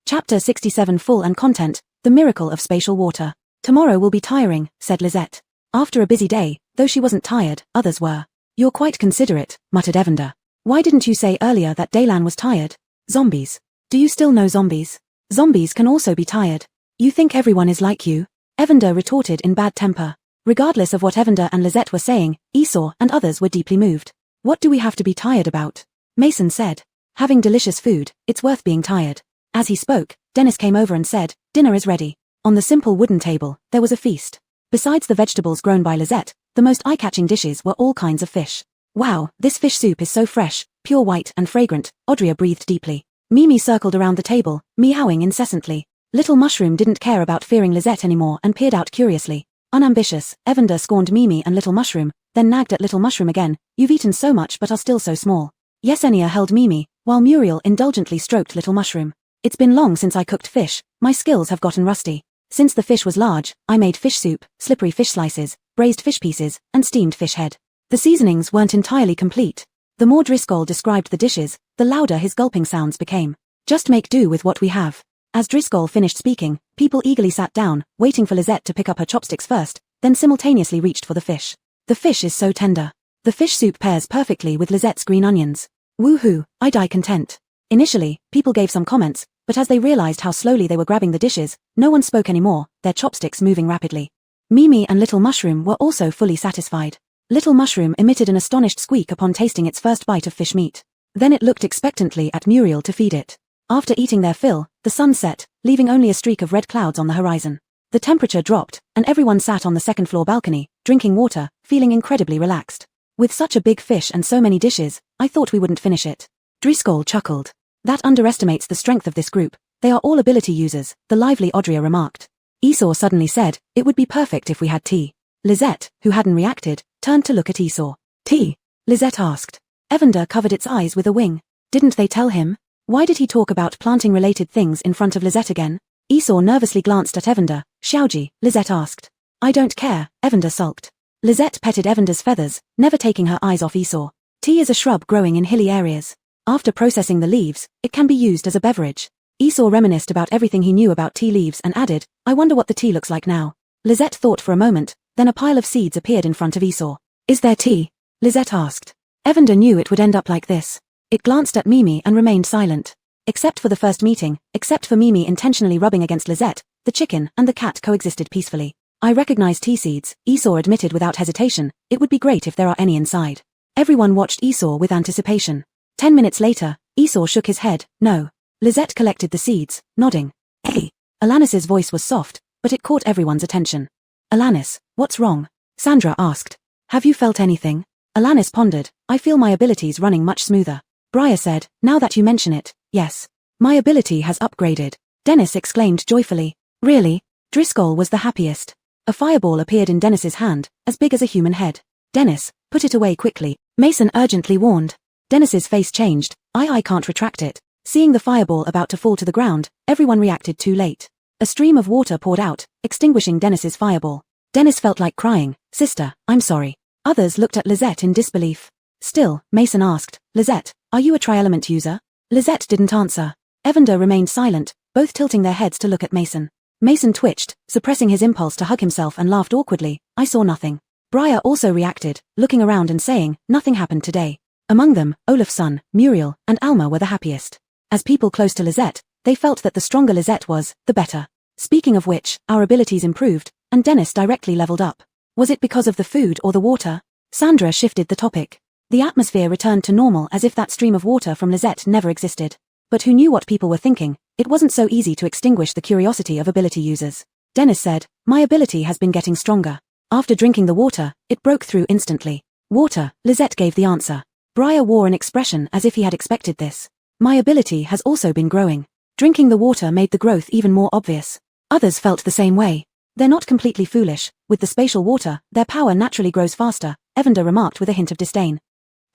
Chapter 67 Full and Content, The Miracle of Spatial Water. "Tomorrow will be tiring," said Lisette. After a busy day, though she wasn't tired, others were. "You're quite considerate," muttered Evander. "Why didn't you say earlier that Daylan was tired?" "Zombies. Do you still know zombies? Zombies can also be tired. You think everyone is like you?" Evander retorted in bad temper. Regardless of what Evander and Lisette were saying, Esau and others were deeply moved. "What do we have to be tired about?" Mason said. "Having delicious food, it's worth being tired." As he spoke, Dennis came over and said, "Dinner is ready." On the simple wooden table, there was a feast. Besides the vegetables grown by Lisette, the most eye-catching dishes were all kinds of fish. "Wow, this fish soup is so fresh, pure white and fragrant," Audrey breathed deeply. Mimi circled around the table, meowing incessantly. Little Mushroom didn't care about fearing Lisette anymore and peered out curiously. Unambitious, Evander scorned Mimi and Little Mushroom, then nagged at Little Mushroom again. "You've eaten so much but are still so small." Yesenia held Mimi, while Muriel indulgently stroked Little Mushroom. "It's been long since I cooked fish, my skills have gotten rusty. Since the fish was large, I made fish soup, slippery fish slices, braised fish pieces, and steamed fish head. The seasonings weren't entirely complete." The more Driscoll described the dishes, the louder his gulping sounds became. "Just make do with what we have." As Driscoll finished speaking, people eagerly sat down, waiting for Lisette to pick up her chopsticks first, then simultaneously reached for the fish. "The fish is so tender. The fish soup pairs perfectly with Lisette's green onions. Woohoo, I die content." Initially, people gave some comments, but as they realized how slowly they were grabbing the dishes, no one spoke anymore, their chopsticks moving rapidly. Mimi and Little Mushroom were also fully satisfied. Little Mushroom emitted an astonished squeak upon tasting its first bite of fish meat. Then it looked expectantly at Muriel to feed it. After eating their fill, the sun set, leaving only a streak of red clouds on the horizon. The temperature dropped, and everyone sat on the second-floor balcony, drinking water, feeling incredibly relaxed. "With such a big fish and so many dishes, I thought we wouldn't finish it." Driscoll chuckled. "That underestimates the strength of this group. They are all ability users," the lively Audrey remarked. Esau suddenly said, "It would be perfect if we had tea." Lisette, who hadn't reacted, turned to look at Esau. "Tea?" Lisette asked. Evander covered its eyes with a wing. Didn't they tell him? Why did he talk about planting-related things in front of Lisette again? Esau nervously glanced at Evander. "Xiaoji," Lisette asked. "I don't care," Evander sulked. Lisette petted Evander's feathers, never taking her eyes off Esau. Tea is a shrub growing in hilly areas. After processing the leaves, it can be used as a beverage. Esau reminisced about everything he knew about tea leaves and added, "I wonder what the tea looks like now." Lisette thought for a moment, then a pile of seeds appeared in front of Esau. "Is there tea?" Lisette asked. Evander knew it would end up like this. It glanced at Mimi and remained silent. Except for the first meeting, except for Mimi intentionally rubbing against Lisette, the chicken and the cat coexisted peacefully. "I recognize tea seeds," Esau admitted without hesitation. "It would be great if there are any inside." Everyone watched Esau with anticipation. 10 minutes later, Esau shook his head. "No." Lisette collected the seeds, nodding. "Hey." Alanis's voice was soft, but it caught everyone's attention. "Alanis, what's wrong?" Sandra asked. "Have you felt anything?" Alanis pondered. "I feel my abilities running much smoother." Briar said, "Now that you mention it, yes. My ability has upgraded." Dennis exclaimed joyfully. "Really?" Driscoll was the happiest. A fireball appeared in Dennis's hand, as big as a human head. "Dennis, put it away quickly," Mason urgently warned. Dennis's face changed. I can't retract it." Seeing the fireball about to fall to the ground, everyone reacted too late. A stream of water poured out, extinguishing Dennis's fireball. Dennis felt like crying. "Sister, I'm sorry." Others looked at Lisette in disbelief. Still, Mason asked, "Lisette, are you a tri-element user?" Lisette didn't answer. Evander remained silent, both tilting their heads to look at Mason. Mason twitched, suppressing his impulse to hug himself and laughed awkwardly. "I saw nothing." Briar also reacted, looking around and saying, "Nothing happened today." Among them, Olaf's son, Muriel, and Alma were the happiest. As people close to Lisette, they felt that the stronger Lisette was, the better. Speaking of which, our abilities improved, and Dennis directly leveled up. Was it because of the food or the water? Sandra shifted the topic. The atmosphere returned to normal as if that stream of water from Lisette never existed. But who knew what people were thinking? It wasn't so easy to extinguish the curiosity of ability users. Dennis said, "My ability has been getting stronger. After drinking the water, it broke through instantly." "Water," Lisette gave the answer. Briar wore an expression as if he had expected this. "My ability has also been growing." Drinking the water made the growth even more obvious. Others felt the same way. "They're not completely foolish. With the spatial water, their power naturally grows faster," Evander remarked with a hint of disdain.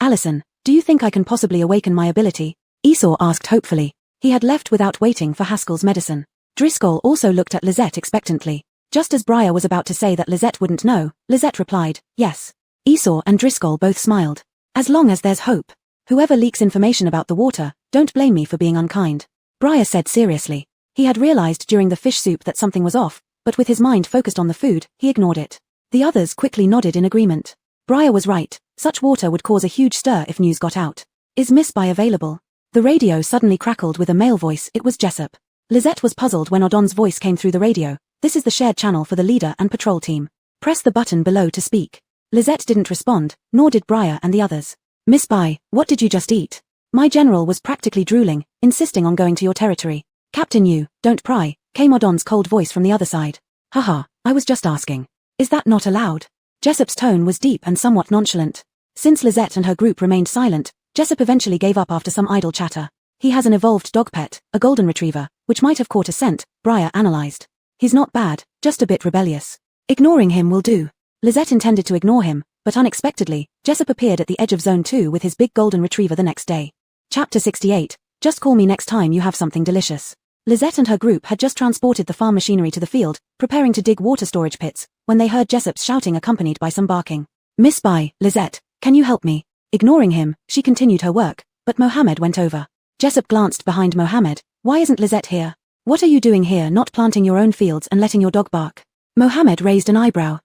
"Allison, do you think I can possibly awaken my ability?" Esau asked hopefully. He had left without waiting for Haskell's medicine. Driscoll also looked at Lisette expectantly. Just as Briar was about to say that Lisette wouldn't know, Lisette replied, "Yes." Esau and Driscoll both smiled. "As long as there's hope. Whoever leaks information about the water, don't blame me for being unkind," Briar said seriously. He had realized during the fish soup that something was off, but with his mind focused on the food, he ignored it. The others quickly nodded in agreement. Briar was right. Such water would cause a huge stir if news got out. "Is Miss Bai available?" The radio suddenly crackled with a male voice. It was Jessup. Lisette was puzzled when Odon's voice came through the radio. "This is the shared channel for the leader and patrol team. Press the button below to speak." Lisette didn't respond, nor did Briar and the others. "Miss Bai, what did you just eat?" My general was practically drooling, insisting on going to your territory. "Captain Yu, don't pry," came Odon's cold voice from the other side. "Haha, I was just asking. Is that not allowed?" Jessup's tone was deep and somewhat nonchalant. Since Lisette and her group remained silent, Jessup eventually gave up after some idle chatter. "He has an evolved dog pet, a golden retriever, which might have caught a scent," Briar analyzed. "He's not bad, just a bit rebellious. Ignoring him will do." Lisette intended to ignore him, but unexpectedly, Jessup appeared at the edge of Zone 2 with his big golden retriever the next day. Chapter 68, Just call me next time you have something delicious. Lisette and her group had just transported the farm machinery to the field, preparing to dig water storage pits, when they heard Jessup's shouting accompanied by some barking. "Miss Bai, Lisette, can you help me?" Ignoring him, she continued her work, but Mohammed went over. Jessup glanced behind Mohammed. "Why isn't Lisette here? What are you doing here, not planting your own fields and letting your dog bark?" Mohammed raised an eyebrow.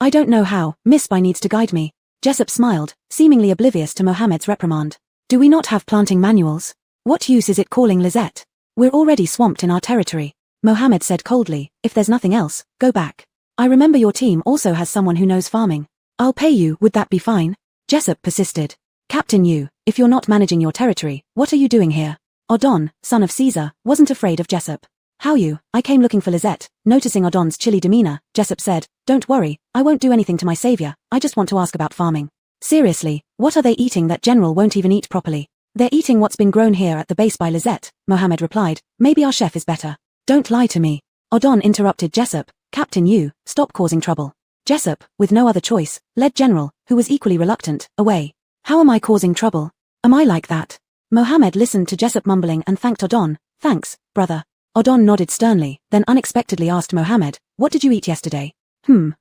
I don't know how, Miss Bai needs to guide me." Jessup smiled, seemingly oblivious to Mohammed's reprimand. "Do we not have planting manuals? What use is it calling Lisette? We're already swamped in our territory." Mohammed said coldly, "If there's nothing else, go back. I remember your team also has someone who knows farming. I'll pay you, would that be fine?" Jessup persisted. "Captain Yu, if you're not managing your territory, what are you doing here?" Odon, son of Caesar, wasn't afraid of Jessup. "How you? I came looking for Lisette." Noticing Odon's chilly demeanor, Jessup said, "Don't worry, I won't do anything to my savior, I just want to ask about farming." "Seriously, what are they eating that General won't even eat properly?" "They're eating what's been grown here at the base by Lisette," Mohammed replied. "Maybe our chef is better." "Don't lie to me." Odon interrupted Jessup. "Captain Yu, stop causing trouble." Jessup, with no other choice, led General, who was equally reluctant, away. "How am I causing trouble? Am I like that?" Mohammed listened to Jessup mumbling and thanked Odon. "Thanks, brother." Odon nodded sternly, then unexpectedly asked Mohammed, "What did you eat yesterday?"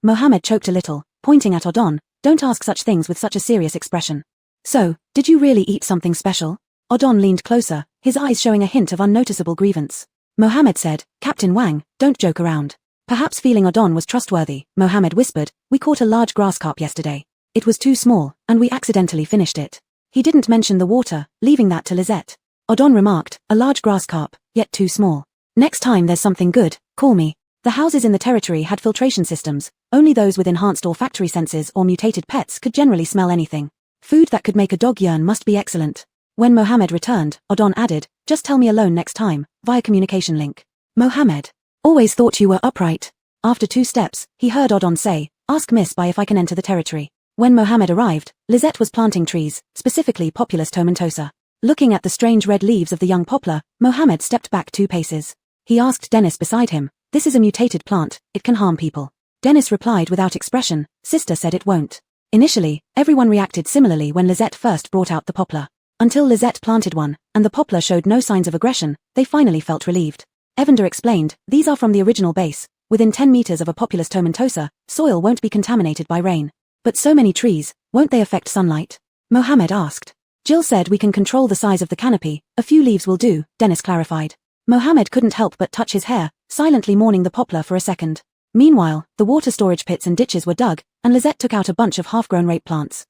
Mohammed choked a little, pointing at Odon. "Don't ask such things with such a serious expression." "So, did you really eat something special?" Odon leaned closer, his eyes showing a hint of unnoticeable grievance. Mohammed said, "Captain Wang, don't joke around." Perhaps feeling Odon was trustworthy, Mohammed whispered, "We caught a large grass carp yesterday. It was too small, and we accidentally finished it." He didn't mention the water, leaving that to Lisette. Odon remarked, "A large grass carp, yet too small. Next time there's something good, call me." The houses in the territory had filtration systems. Only those with enhanced olfactory senses or mutated pets could generally smell anything. Food that could make a dog yearn must be excellent. When Mohammed returned, Odon added, "Just tell me alone next time, via communication link." Mohammed, "Always thought you were upright." After 2 steps, he heard Odon say, "Ask Miss Bai if I can enter the territory." When Mohammed arrived, Lisette was planting trees, specifically Populus tomentosa. Looking at the strange red leaves of the young poplar, Mohammed stepped back 2 paces. He asked Dennis beside him, "This is a mutated plant, it can harm people." Dennis replied without expression, "Sister said it won't." Initially, everyone reacted similarly when Lisette first brought out the poplar. Until Lisette planted one, and the poplar showed no signs of aggression, they finally felt relieved. Evander explained, "These are from the original base. Within 10 meters of a Populus tomentosa, soil won't be contaminated by rain. But so many trees, won't they affect sunlight?" Mohammed asked. "Jill said we can control the size of the canopy, a few leaves will do," Dennis clarified. Mohammed couldn't help but touch his hair, silently mourning the poplar for a second. Meanwhile, the water storage pits and ditches were dug, and Lisette took out a bunch of half-grown rape plants.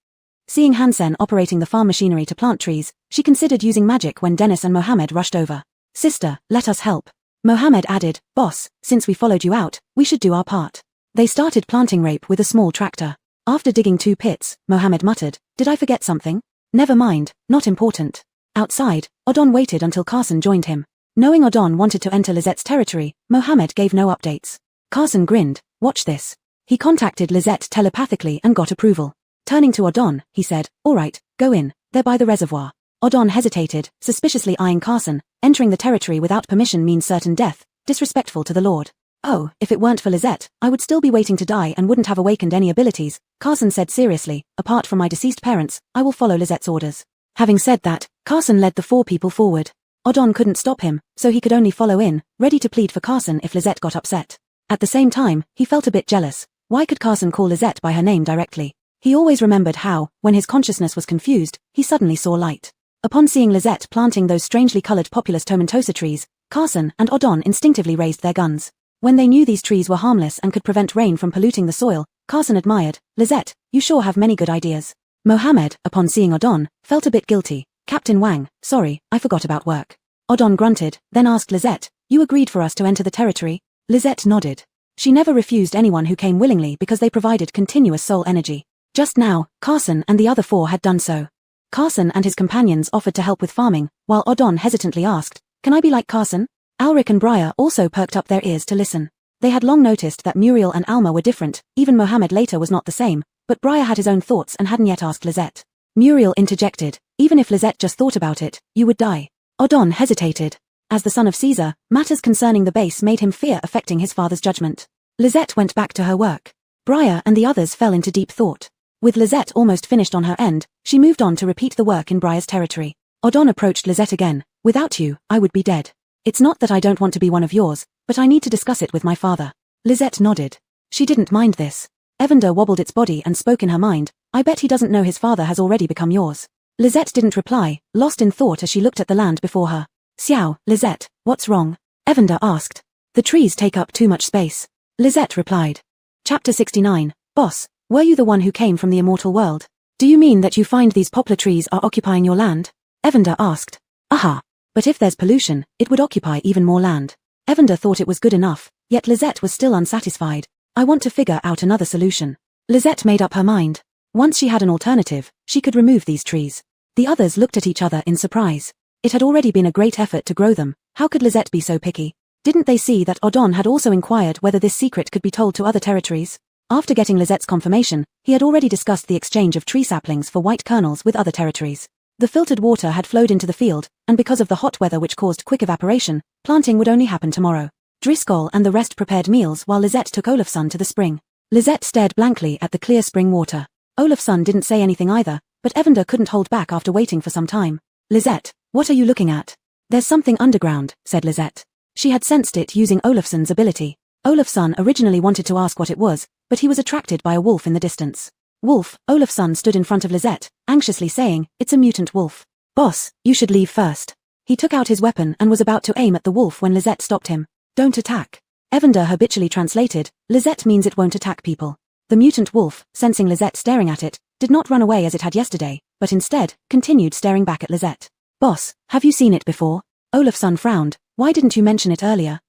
Seeing Hansen operating the farm machinery to plant trees, she considered using magic when Dennis and Mohammed rushed over. Sister, let us help. Mohammed added, Boss, since we followed you out, we should do our part. They started planting rape with a small tractor. After digging 2 pits, Mohammed muttered, Did I forget something? Never mind, not important. Outside, Odon waited until Carson joined him. Knowing Odon wanted to enter Lizette's territory, Mohammed gave no updates. Carson grinned, Watch this. He contacted Lisette telepathically and got approval. Turning to Odon, he said, Alright, go in, they're by the reservoir. Odon hesitated, suspiciously eyeing Carson. Entering the territory without permission means certain death, disrespectful to the Lord. Oh, if it weren't for Lisette, I would still be waiting to die and wouldn't have awakened any abilities, Carson said seriously. Apart from my deceased parents, I will follow Lizette's orders. Having said that, Carson led the 4 people forward. Odon couldn't stop him, so he could only follow in, ready to plead for Carson if Lisette got upset. At the same time, he felt a bit jealous. Why could Carson call Lisette by her name directly? He always remembered how, when his consciousness was confused, he suddenly saw light. Upon seeing Lisette planting those strangely colored populous tomentosa trees, Carson and Odon instinctively raised their guns. When they knew these trees were harmless and could prevent rain from polluting the soil, Carson admired, Lisette, you sure have many good ideas. Mohammed, upon seeing Odon, felt a bit guilty. Captain Wang, sorry, I forgot about work. Odon grunted, then asked Lisette, you agreed for us to enter the territory? Lisette nodded. She never refused anyone who came willingly because they provided continuous soul energy. Just now, Carson and the other 4 had done so. Carson and his companions offered to help with farming, while Odon hesitantly asked, Can I be like Carson? Alric and Briar also perked up their ears to listen. They had long noticed that Muriel and Alma were different, even Mohammed later was not the same, but Briar had his own thoughts and hadn't yet asked Lisette. Muriel interjected, Even if Lisette just thought about it, you would die. Odon hesitated. As the son of Caesar, matters concerning the base made him fear affecting his father's judgment. Lisette went back to her work. Briar and the others fell into deep thought. With Lisette almost finished on her end, she moved on to repeat the work in Briar's territory. Odon approached Lisette again. Without you, I would be dead. It's not that I don't want to be one of yours, but I need to discuss it with my father. Lisette nodded. She didn't mind this. Evander wobbled its body and spoke in her mind, I bet he doesn't know his father has already become yours. Lisette didn't reply, lost in thought as she looked at the land before her. Xiao, Lisette, what's wrong? Evander asked. The trees take up too much space. Lisette replied. Chapter 69, Boss. Were you the one who came from the immortal world? Do you mean that you find these poplar trees are occupying your land? Evander asked. Aha. But if there's pollution, it would occupy even more land. Evander thought it was good enough, yet Lisette was still unsatisfied. I want to figure out another solution. Lisette made up her mind. Once she had an alternative, she could remove these trees. The others looked at each other in surprise. It had already been a great effort to grow them. How could Lisette be so picky? Didn't they see that Odon had also inquired whether this secret could be told to other territories? After getting Lizette's confirmation, he had already discussed the exchange of tree saplings for white kernels with other territories. The filtered water had flowed into the field, and because of the hot weather which caused quick evaporation, planting would only happen tomorrow. Driscoll and the rest prepared meals while Lisette took Olafson to the spring. Lisette stared blankly at the clear spring water. Olafson didn't say anything either, but Evander couldn't hold back after waiting for some time. Lisette, what are you looking at? There's something underground, said Lisette. She had sensed it using Olafson's ability. Olafson originally wanted to ask what it was, but he was attracted by a wolf in the distance. Wolf, Olafson stood in front of Lisette, anxiously saying, It's a mutant wolf. Boss, you should leave first. He took out his weapon and was about to aim at the wolf when Lisette stopped him. Don't attack. Evander habitually translated, Lisette means it won't attack people. The mutant wolf, sensing Lisette staring at it, did not run away as it had yesterday, but instead, continued staring back at Lisette. Boss, have you seen it before? Olafson frowned, why didn't you mention it earlier?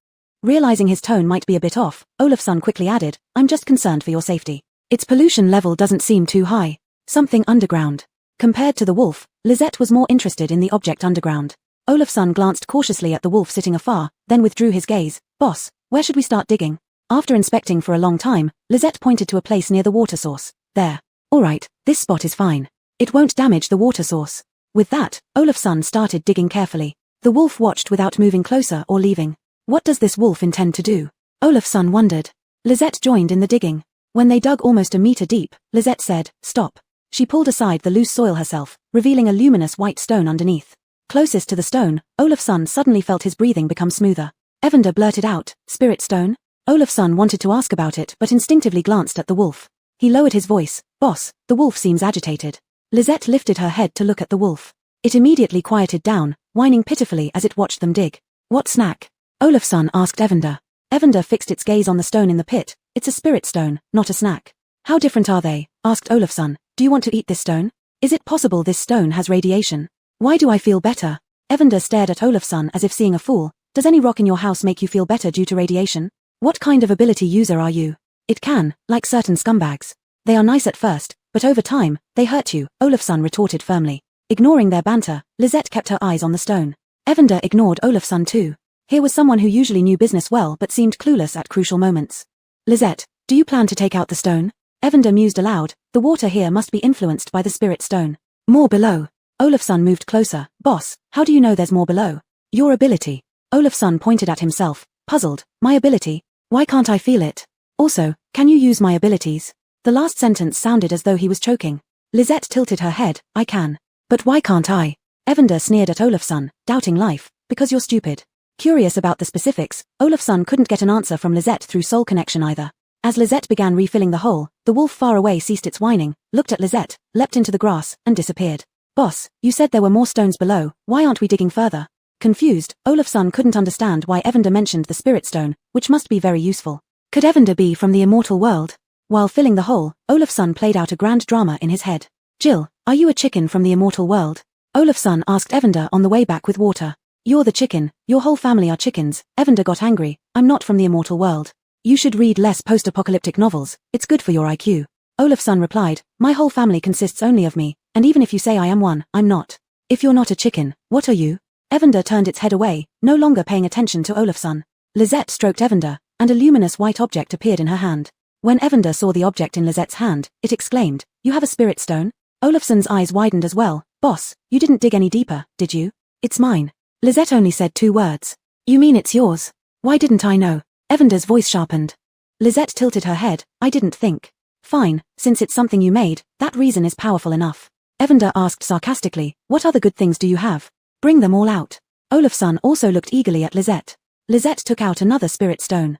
Realizing his tone might be a bit off, Olafson quickly added, I'm just concerned for your safety. Its pollution level doesn't seem too high. Something underground. Compared to the wolf, Lisette was more interested in the object underground. Olafson glanced cautiously at the wolf sitting afar, then withdrew his gaze. Boss, where should we start digging? After inspecting for a long time, Lisette pointed to a place near the water source. There. Alright, this spot is fine. It won't damage the water source. With that, Olafson started digging carefully. The wolf watched without moving closer or leaving. What does this wolf intend to do? Olafson wondered. Lisette joined in the digging. When they dug almost a meter deep, Lisette said, Stop. She pulled aside the loose soil herself, revealing a luminous white stone underneath. Closest to the stone, Olafson suddenly felt his breathing become smoother. Evander blurted out, Spirit stone? Olafson wanted to ask about it but instinctively glanced at the wolf. He lowered his voice, Boss, the wolf seems agitated. Lisette lifted her head to look at the wolf. It immediately quieted down, whining pitifully as it watched them dig. What snack? Olafson asked Evander. Evander fixed its gaze on the stone in the pit. It's a spirit stone, not a snack. How different are they? Asked Olafson. Do you want to eat this stone? Is it possible this stone has radiation? Why do I feel better? Evander stared at Olafsson as if seeing a fool. Does any rock in your house make you feel better due to radiation? What kind of ability user are you? It can, like certain scumbags. They are nice at first, but over time, they hurt you, Olafsson retorted firmly. Ignoring their banter, Lisette kept her eyes on the stone. Evander ignored Olafsson too. Here was someone who usually knew business well but seemed clueless at crucial moments. Lisette, do you plan to take out the stone? Evander mused aloud. The water here must be influenced by the spirit stone. More below. Olafsson moved closer. Boss, how do you know there's more below? Your ability. Olafsson pointed at himself, puzzled. My ability? Why can't I feel it? Also, can you use my abilities? The last sentence sounded as though he was choking. Lisette tilted her head. I can. But why can't I? Evander sneered at Olafsson, doubting life. Because you're stupid. Curious about the specifics, Olafsson couldn't get an answer from Lisette through soul connection either. As Lisette began refilling the hole, the wolf far away ceased its whining, looked at Lisette, leapt into the grass, and disappeared. Boss, you said there were more stones below, why aren't we digging further? Confused, Olafsson couldn't understand why Evander mentioned the spirit stone, which must be very useful. Could Evander be from the immortal world? While filling the hole, Olafsson played out a grand drama in his head. Jill, are you a chicken from the immortal world? Olafsson asked Evander on the way back with water. You're the chicken, your whole family are chickens. Evander got angry. I'm not from the immortal world. You should read less post-apocalyptic novels, it's good for your IQ. Olafsson replied, my whole family consists only of me, and even if you say I am one, I'm not. If you're not a chicken, what are you? Evander turned its head away, no longer paying attention to Olafsson. Lisette stroked Evander, and a luminous white object appeared in her hand. When Evander saw the object in Lisette's hand, it exclaimed, you have a spirit stone? Olafsson's eyes widened as well. Boss, you didn't dig any deeper, did you? It's mine. Lisette only said 2 words. You mean it's yours? Why didn't I know? Evander's voice sharpened. Lisette tilted her head. I didn't think. Fine, since it's something you made, that reason is powerful enough. Evander asked sarcastically, what other good things do you have? Bring them all out. Olafsson also looked eagerly at Lisette. Lisette took out another spirit stone.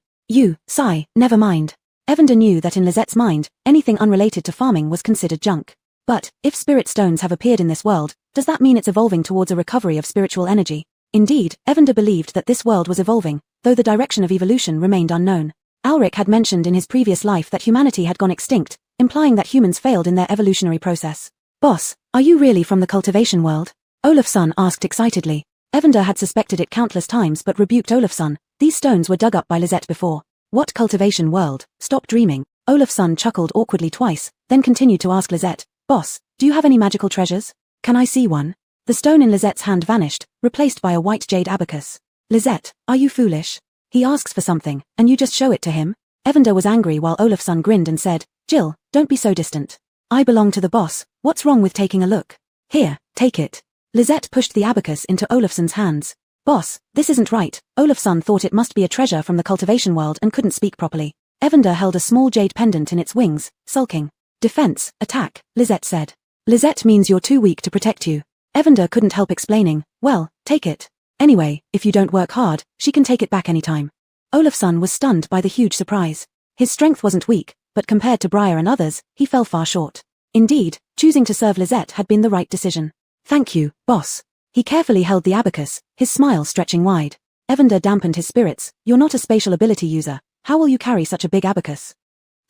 Sigh, never mind. Evander knew that in Lisette's mind, anything unrelated to farming was considered junk. But, if spirit stones have appeared in this world, does that mean it's evolving towards a recovery of spiritual energy? Indeed, Evander believed that this world was evolving, though the direction of evolution remained unknown. Alric had mentioned in his previous life that humanity had gone extinct, implying that humans failed in their evolutionary process. Boss, are you really from the cultivation world? Olafsson asked excitedly. Evander had suspected it countless times but rebuked Olafsson. These stones were dug up by Lisette before. What cultivation world? Stop dreaming. Olafsson chuckled awkwardly twice, then continued to ask Lisette, Boss, do you have any magical treasures? Can I see one? The stone in Lisette's hand vanished, replaced by a white jade abacus. Lisette, are you foolish? He asks for something, and you just show it to him? Evander was angry while Olafsson grinned and said, Jill, don't be so distant. I belong to the boss, what's wrong with taking a look? Here, take it. Lisette pushed the abacus into Olafsson's hands. Boss, this isn't right. Olafsson thought it must be a treasure from the cultivation world and couldn't speak properly. Evander held a small jade pendant in its wings, sulking. Defense, attack, Lisette said. Lisette means you're too weak to protect you. Evander couldn't help explaining, well, take it. Anyway, if you don't work hard, she can take it back anytime. Olafsson was stunned by the huge surprise. His strength wasn't weak, but compared to Briar and others, he fell far short. Indeed, choosing to serve Lisette had been the right decision. Thank you, boss. He carefully held the abacus, his smile stretching wide. Evander dampened his spirits. You're not a spatial ability user. How will you carry such a big abacus?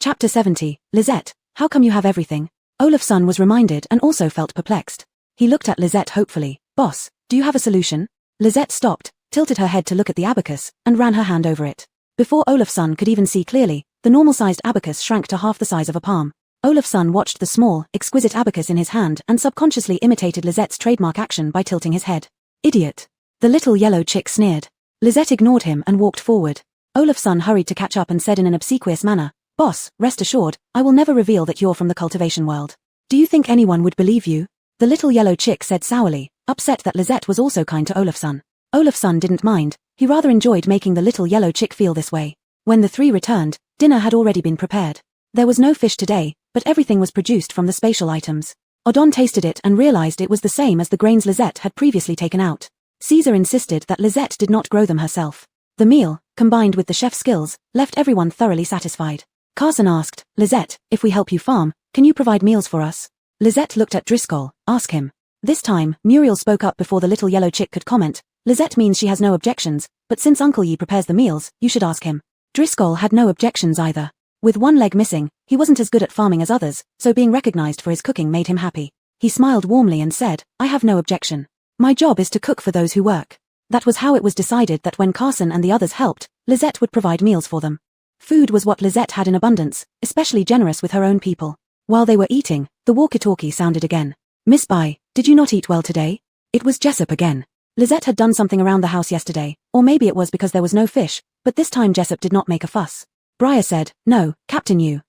Chapter 70, Lisette, how come you have everything? Olafsson was reminded and also felt perplexed. He looked at Lisette hopefully. Boss, do you have a solution? Lisette stopped, tilted her head to look at the abacus, and ran her hand over it. Before Olafsson could even see clearly, the normal-sized abacus shrank to half the size of a palm. Olafsson watched the small, exquisite abacus in his hand and subconsciously imitated Lisette's trademark action by tilting his head. Idiot. The little yellow chick sneered. Lisette ignored him and walked forward. Olafsson hurried to catch up and said in an obsequious manner, Boss, rest assured, I will never reveal that you're from the cultivation world. Do you think anyone would believe you? The little yellow chick said sourly, upset that Lisette was also kind to Olafsson. Olafsson didn't mind, he rather enjoyed making the little yellow chick feel this way. When the 3 returned, dinner had already been prepared. There was no fish today, but everything was produced from the spatial items. Odon tasted it and realized it was the same as the grains Lisette had previously taken out. Caesar insisted that Lisette did not grow them herself. The meal, combined with the chef's skills, left everyone thoroughly satisfied. Carson asked, Lisette, if we help you farm, can you provide meals for us? Lisette looked at Driscoll, ask him. This time, Muriel spoke up before the little yellow chick could comment. Lisette means she has no objections, but since Uncle Yi prepares the meals, you should ask him. Driscoll had no objections either. With one leg missing, he wasn't as good at farming as others, so being recognized for his cooking made him happy. He smiled warmly and said, I have no objection. My job is to cook for those who work. That was how it was decided that when Carson and the others helped, Lizette would provide meals for them. Food was what Lizette had in abundance, especially generous with her own people. While they were eating, the walkie-talkie sounded again. Miss Bai, did you not eat well today? It was Jessup again. Lizette had done something around the house yesterday, or maybe it was because there was no fish, but this time Jessup did not make a fuss. Briar said, no, Captain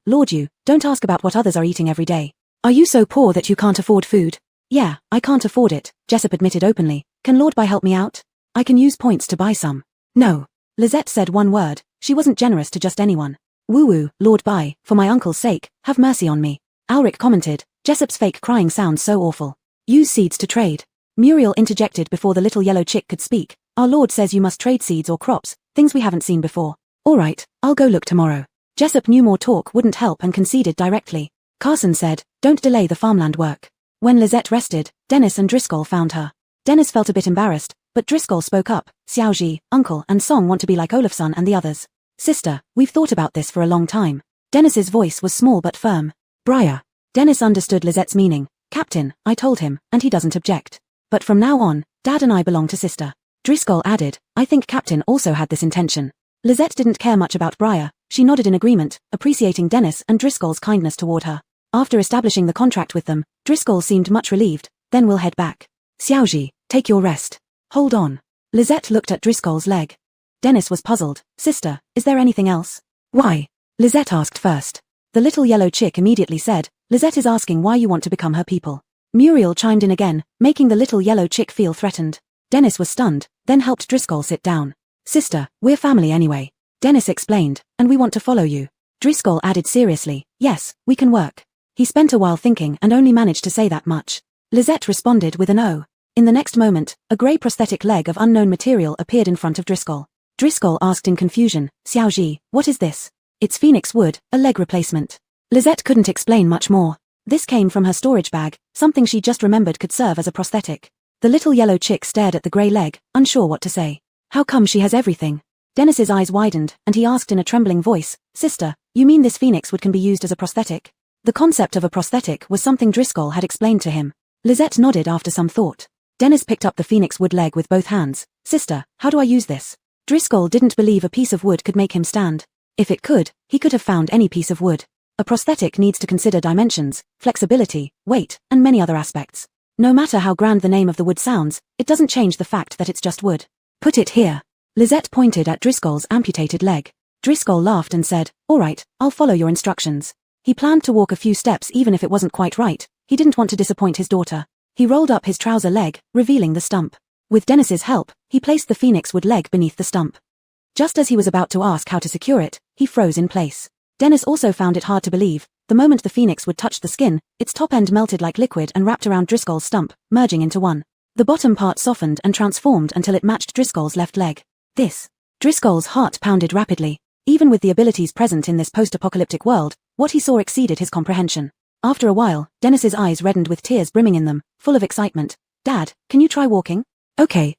Lord don't ask about what others are eating every day. Are you so poor that you can't afford food? Yeah, I can't afford it, Jessup admitted openly. Can Lord Bai help me out? I can use points to buy some. No. Lizette said one word. She wasn't generous to just anyone. Woo-woo, Lord Bai, for my uncle's sake, have mercy on me. Alric commented. Jessup's fake crying sounds so awful. Use seeds to trade. Muriel interjected before the little yellow chick could speak. Our Lord says you must trade seeds or crops, things we haven't seen before. Alright, I'll go look tomorrow. Jessup knew more talk wouldn't help and conceded directly. Carson said, don't delay the farmland work. When Lizette rested, Dennis and Driscoll found her. Dennis felt a bit embarrassed, but Driscoll spoke up. Xiaoji, Uncle and Song want to be like Olafson and the others. Sister, we've thought about this for a long time. Dennis's voice was small but firm. Briar. Dennis understood Lizette's meaning. Captain, I told him, and he doesn't object. But from now on, Dad and I belong to Sister. Driscoll added, I think Captain also had this intention. Lizette didn't care much about Briar. She nodded in agreement, appreciating Dennis and Driscoll's kindness toward her. After establishing the contract with them, Driscoll seemed much relieved. Then we'll head back. Xiaoji, take your rest. Hold on. Lizette looked at Driscoll's leg. Dennis was puzzled. Sister, is there anything else? Why? Lizette asked first. The little yellow chick immediately said, Lizette is asking why you want to become her people. Muriel chimed in again, making the little yellow chick feel threatened. Dennis was stunned, then helped Driscoll sit down. Sister, we're family anyway. Dennis explained, and we want to follow you. Driscoll added seriously, yes, we can work. He spent a while thinking and only managed to say that much. Lizette responded with an O. In the next moment, a grey prosthetic leg of unknown material appeared in front of Driscoll. Driscoll asked in confusion, Xiaoji, what is this? It's phoenix wood, a leg replacement. Lizette couldn't explain much more. This came from her storage bag, something she just remembered could serve as a prosthetic. The little yellow chick stared at the grey leg, unsure what to say. How come she has everything? Dennis's eyes widened, and he asked in a trembling voice, Sister, you mean this phoenix wood can be used as a prosthetic? The concept of a prosthetic was something Driscoll had explained to him. Lizette nodded after some thought. Dennis picked up the phoenix wood leg with both hands. Sister, how do I use this? Driscoll didn't believe a piece of wood could make him stand. If it could, he could have found any piece of wood. A prosthetic needs to consider dimensions, flexibility, weight, and many other aspects. No matter how grand the name of the wood sounds, it doesn't change the fact that it's just wood. Put it here. Lizette pointed at Driscoll's amputated leg. Driscoll laughed and said, all right, I'll follow your instructions. He planned to walk a few steps even if it wasn't quite right. He didn't want to disappoint his daughter. He rolled up his trouser leg, revealing the stump. With Dennis's help, he placed the phoenix wood leg beneath the stump. Just as he was about to ask how to secure it, he froze in place. Dennis also found it hard to believe. The moment the phoenix wood touched the skin, its top end melted like liquid and wrapped around Driscoll's stump, merging into one. The bottom part softened and transformed until it matched Driscoll's left leg. Driscoll's heart pounded rapidly. Even with the abilities present in this post-apocalyptic world, what he saw exceeded his comprehension. After a while, Dennis's eyes reddened with tears brimming in them, full of excitement. Dad, can you try walking? Okay.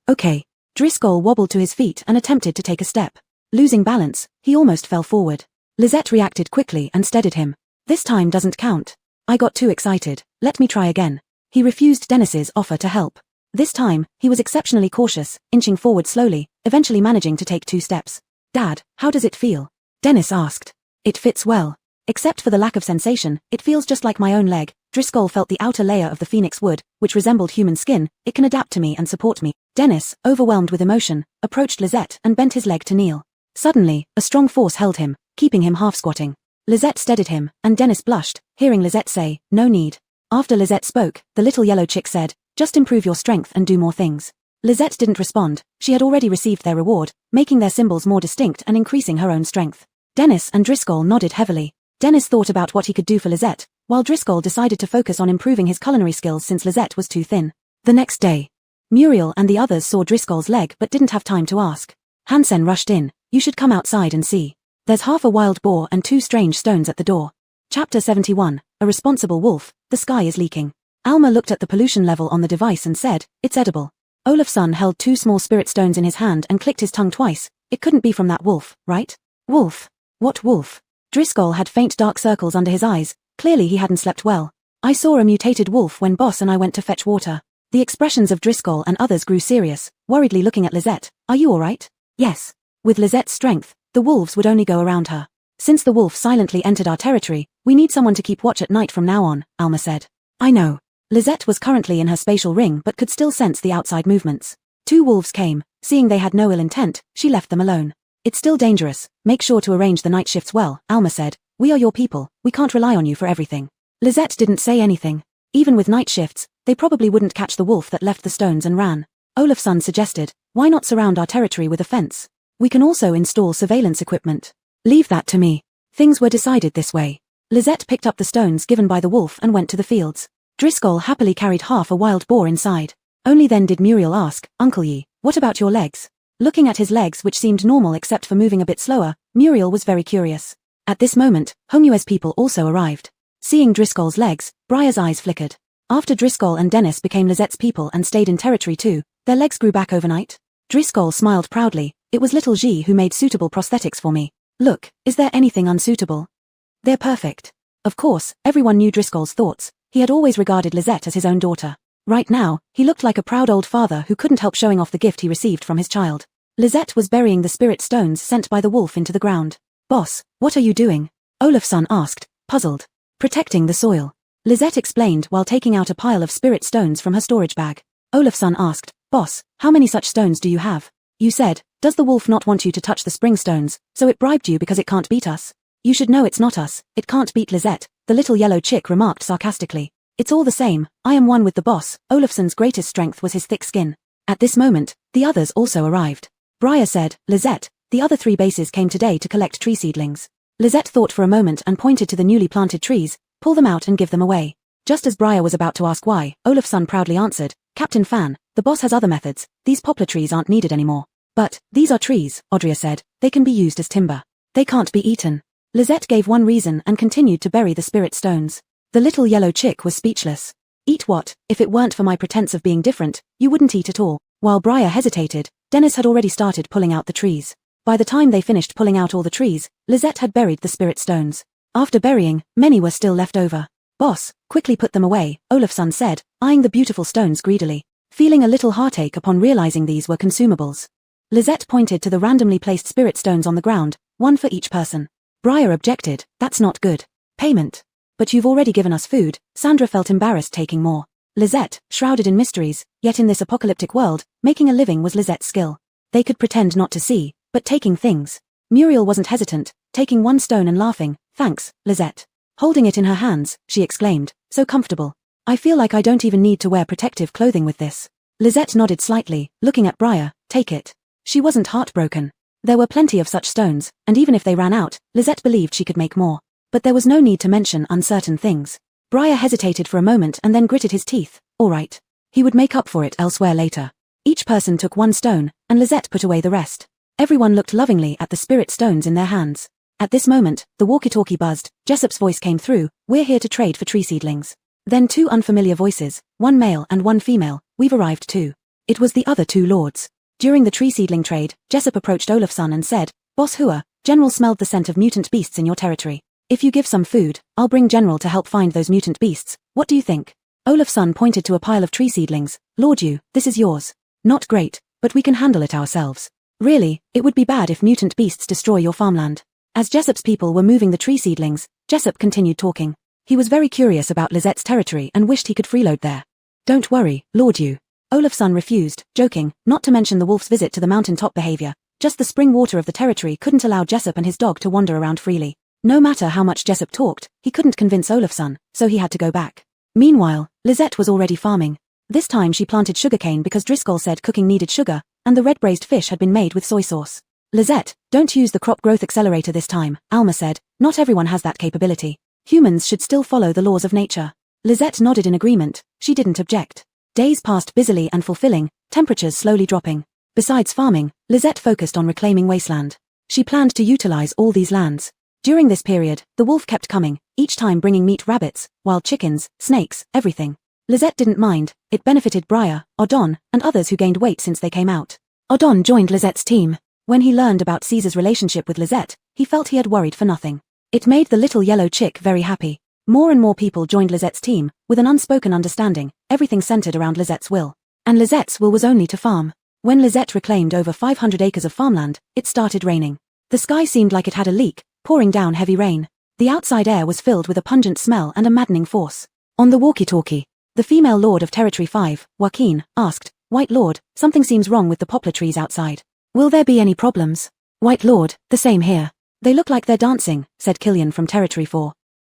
Driscoll wobbled to his feet and attempted to take a step. Losing balance, he almost fell forward. Lizette reacted quickly and steadied him. This time doesn't count. I got too excited. Let me try again. He refused Dennis's offer to help. This time, he was exceptionally cautious, inching forward slowly, eventually managing to take 2 steps. Dad, how does it feel? Dennis asked. It fits well. Except for the lack of sensation, it feels just like my own leg. Driscoll felt the outer layer of the phoenix wood, which resembled human skin. It can adapt to me and support me. Dennis, overwhelmed with emotion, approached Lizette and bent his leg to kneel. Suddenly, a strong force held him, keeping him half-squatting. Lizette steadied him, and Dennis blushed, hearing Lizette say, no need. After Lizette spoke, the little yellow chick said, just improve your strength and do more things. Lizette didn't respond. She had already received their reward, making their symbols more distinct and increasing her own strength. Dennis and Driscoll nodded heavily. Dennis thought about what he could do for Lizette, while Driscoll decided to focus on improving his culinary skills since Lizette was too thin. The next day, Muriel and the others saw Driscoll's leg but didn't have time to ask. Hansen rushed in. You should come outside and see. There's half a wild boar and 2 strange stones at the door. Chapter 71, A Responsible Wolf, The Sky is Leaking. Alma looked at the pollution level on the device and said, it's edible. Olafson held 2 small spirit stones in his hand and clicked his tongue twice. It couldn't be from that wolf, right? Wolf? What wolf? Driscoll had faint dark circles under his eyes. Clearly he hadn't slept well. I saw a mutated wolf when Boss and I went to fetch water. The expressions of Driscoll and others grew serious, worriedly looking at Lizette. Are you alright? Yes. With Lizette's strength, the wolves would only go around her. Since the wolf silently entered our territory, we need someone to keep watch at night from now on, Alma said. I know. Lizette was currently in her spatial ring but could still sense the outside movements. 2 wolves came. Seeing they had no ill intent, she left them alone. It's still dangerous. Make sure to arrange the night shifts well, Alma said. We are your people. We can't rely on you for everything. Lizette didn't say anything. Even with night shifts, they probably wouldn't catch the wolf that left the stones and ran. Olafsson suggested, why not surround our territory with a fence? We can also install surveillance equipment. Leave that to me. Things were decided this way. Lizette picked up the stones given by the wolf and went to the fields. Driscoll happily carried half a wild boar inside. Only then did Muriel ask, Uncle Yi, what about your legs? Looking at his legs, which seemed normal except for moving a bit slower, Muriel was very curious. At this moment, Hongnua's people also arrived. Seeing Driscoll's legs, Briar's eyes flickered. After Driscoll and Dennis became Lizette's people and stayed in territory too, their legs grew back overnight. Driscoll smiled proudly. It was little Ji who made suitable prosthetics for me. Look, is there anything unsuitable? They're perfect. Of course, everyone knew Driscoll's thoughts. He had always regarded Lizette as his own daughter. Right now, he looked like a proud old father who couldn't help showing off the gift he received from his child. Lizette was burying the spirit stones sent by the wolf into the ground. Boss, what are you doing? Olafsson asked, puzzled. Protecting the soil. Lizette explained while taking out a pile of spirit stones from her storage bag. Olafsson asked, Boss, how many such stones do you have? You said, does the wolf not want you to touch the spring stones, so it bribed you because it can't beat us? You should know it's not us, it can't beat Lizette, the little yellow chick remarked sarcastically. It's all the same, I am one with the boss. Olafsson's greatest strength was his thick skin. At this moment, the others also arrived. Briar said, Lizette, the other 3 bases came today to collect tree seedlings. Lizette thought for a moment and pointed to the newly planted trees, pull them out and give them away. Just as Briar was about to ask why, Olafsson proudly answered, Captain Fan, the boss has other methods, these poplar trees aren't needed anymore. But, these are trees, Audrey said, they can be used as timber. They can't be eaten. Lizette gave one reason and continued to bury the spirit stones. The little yellow chick was speechless. Eat what? If it weren't for my pretense of being different, you wouldn't eat at all. While Briar hesitated, Dennis had already started pulling out the trees. By the time they finished pulling out all the trees, Lizette had buried the spirit stones. After burying, many were still left over. Boss, quickly put them away, Olafsson said, eyeing the beautiful stones greedily. Feeling a little heartache upon realizing these were consumables. Lizette pointed to the randomly placed spirit stones on the ground, one for each person. Briar objected, that's not good. Payment. But you've already given us food. Sandra felt embarrassed taking more. Lizette, shrouded in mysteries, yet in this apocalyptic world, making a living was Lizette's skill. They could pretend not to see, but taking things. Muriel wasn't hesitant, taking one stone and laughing, thanks, Lizette. Holding it in her hands, she exclaimed, so comfortable. I feel like I don't even need to wear protective clothing with this. Lizette nodded slightly, looking at Briar, take it. She wasn't heartbroken. There were plenty of such stones, and even if they ran out, Lizette believed she could make more. But there was no need to mention uncertain things. Briar hesitated for a moment and then gritted his teeth. All right. He would make up for it elsewhere later. Each person took one stone, and Lizette put away the rest. Everyone looked lovingly at the spirit stones in their hands. At this moment, the walkie-talkie buzzed. Jessup's voice came through, we're here to trade for tree seedlings. Then 2 unfamiliar voices, one male and one female, we've arrived too. It was the other 2 lords. During the tree seedling trade, Jessup approached Olafsson and said, Boss Hua, General smelled the scent of mutant beasts in your territory. If you give some food, I'll bring General to help find those mutant beasts. What do you think? Olafsson pointed to a pile of tree seedlings. Lord Yu, this is yours. Not great, but we can handle it ourselves. Really, it would be bad if mutant beasts destroy your farmland. As Jessup's people were moving the tree seedlings, Jessup continued talking. He was very curious about Lizette's territory and wished he could freeload there. Don't worry, Lord Yu. Olafsson refused, joking, not to mention the wolf's visit to the mountaintop behavior. Just the spring water of the territory couldn't allow Jessup and his dog to wander around freely. No matter how much Jessup talked, he couldn't convince Olafsson, so he had to go back. Meanwhile, Lizette was already farming. This time she planted sugarcane because Driscoll said cooking needed sugar, and the red braised fish had been made with soy sauce. Lizette, don't use the crop growth accelerator this time, Alma said. Not everyone has that capability. Humans should still follow the laws of nature. Lizette nodded in agreement. She didn't object. Days passed busily and fulfilling, temperatures slowly dropping. Besides farming, Lizette focused on reclaiming wasteland. She planned to utilize all these lands. During this period, the wolf kept coming, each time bringing meat, rabbits, wild chickens, snakes, everything. Lizette didn't mind. It benefited Briar, Odon, and others who gained weight since they came out. Odon joined Lizette's team. When he learned about Caesar's relationship with Lizette, he felt he had worried for nothing. It made the little yellow chick very happy. More and more people joined Lizette's team, with an unspoken understanding, everything centered around Lizette's will. And Lizette's will was only to farm. When Lisette reclaimed over 500 acres of farmland, it started raining. The sky seemed like it had a leak, pouring down heavy rain. The outside air was filled with a pungent smell and a maddening force. On the walkie-talkie, the female lord of Territory 5, Joaquin, asked, "White Lord, something seems wrong with the poplar trees outside. Will there be any problems?" "White Lord, the same here. They look like they're dancing," said Killian from Territory 4.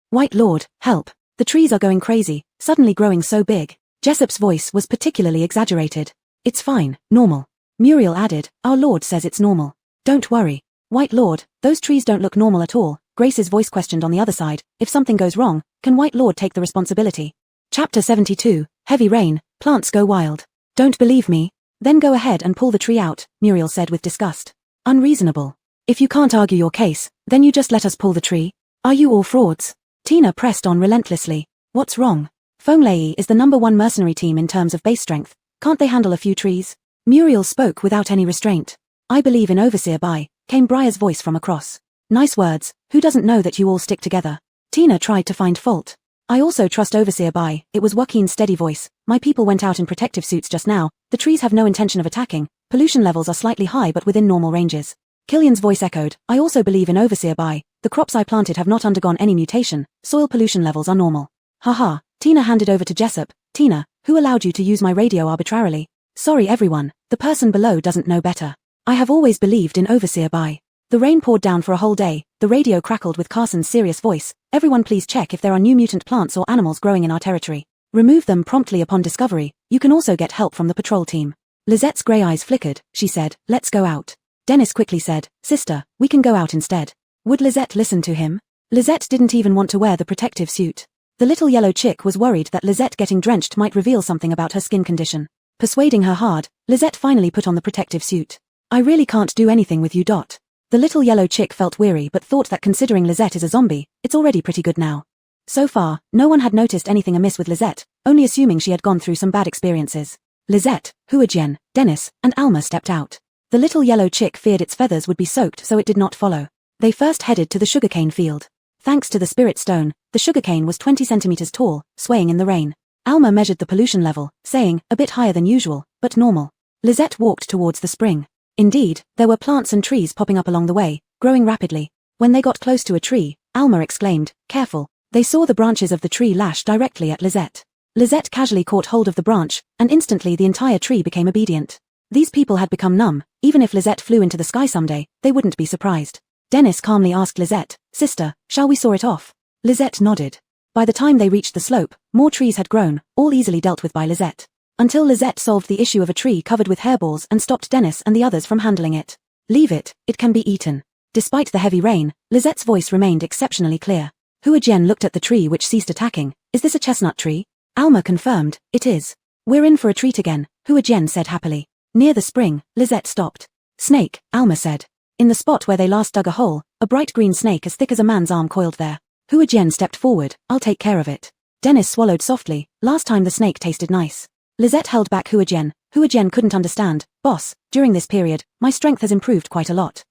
"White Lord, help. The trees are going crazy, suddenly growing so big." Jessup's voice was particularly exaggerated. "It's fine, normal." Muriel added, "Our Lord says it's normal. Don't worry. White Lord, those trees don't look normal at all." Grace's voice questioned on the other side, "If something goes wrong, can White Lord take the responsibility?" Chapter 72, Heavy Rain, Plants Go Wild. "Don't believe me? Then go ahead and pull the tree out," Muriel said with disgust. "Unreasonable. If you can't argue your case, then you just let us pull the tree. Are you all frauds?" Tina pressed on relentlessly. "What's wrong? Fonglei is the #1 mercenary team in terms of base strength. Can't they handle a few trees?" Muriel spoke without any restraint. "I believe in Overseer Bai," came Briar's voice from across. "Nice words, who doesn't know that you all stick together?" Tina tried to find fault. "I also trust Overseer Bai," it was Joaquin's steady voice. "My people went out in protective suits just now, the trees have no intention of attacking, pollution levels are slightly high but within normal ranges." Killian's voice echoed, "I also believe in Overseer Bai, the crops I planted have not undergone any mutation, soil pollution levels are normal." "Haha," Tina handed over to Jessup. "Tina, who allowed you to use my radio arbitrarily?" "Sorry everyone, the person below doesn't know better. I have always believed in Overseer Bai." The rain poured down for a whole day, the radio crackled with Carson's serious voice, "Everyone please check if there are new mutant plants or animals growing in our territory. Remove them promptly upon discovery, you can also get help from the patrol team." Lizette's grey eyes flickered, she said, "Let's go out." Dennis quickly said, "Sister, we can go out instead." Would Lisette listen to him? Lisette didn't even want to wear the protective suit. The little yellow chick was worried that Lisette getting drenched might reveal something about her skin condition. Persuading her hard, Lisette finally put on the protective suit. "I really can't do anything with you. The little yellow chick felt weary but thought that considering Lisette is a zombie, it's already pretty good now. So far, no one had noticed anything amiss with Lisette, only assuming she had gone through some bad experiences. Lisette, Bai Jian, Dennis, and Alma stepped out. The little yellow chick feared its feathers would be soaked so it did not follow. They first headed to the sugarcane field. Thanks to the spirit stone, the sugarcane was 20 centimeters tall, swaying in the rain. Alma measured the pollution level, saying, "A bit higher than usual, but normal." Lisette walked towards the spring. Indeed, there were plants and trees popping up along the way, growing rapidly. When they got close to a tree, Alma exclaimed, "Careful." They saw the branches of the tree lash directly at Lisette. Lisette casually caught hold of the branch, and instantly the entire tree became obedient. These people had become numb, even if Lisette flew into the sky someday, they wouldn't be surprised. Dennis calmly asked Lisette, "Sister, shall we saw it off?" Lisette nodded. By the time they reached the slope, more trees had grown, all easily dealt with by Lisette. Until Lisette solved the issue of a tree covered with hairballs and stopped Dennis and the others from handling it. "Leave it can be eaten." Despite the heavy rain, Lisette's voice remained exceptionally clear. Bai Jian looked at the tree which ceased attacking. "Is this a chestnut tree?" Alma confirmed, "It is." "We're in for a treat again," Bai Jian said happily. Near the spring, Lisette stopped. "Snake," Alma said. In the spot where they last dug a hole, a bright green snake as thick as a man's arm coiled there. Bai Jian stepped forward, "I'll take care of it." Dennis swallowed softly, last time the snake tasted nice. Lisette held back Bai Jian. Bai Jian couldn't understand. "Boss, during this period, my strength has improved quite a lot."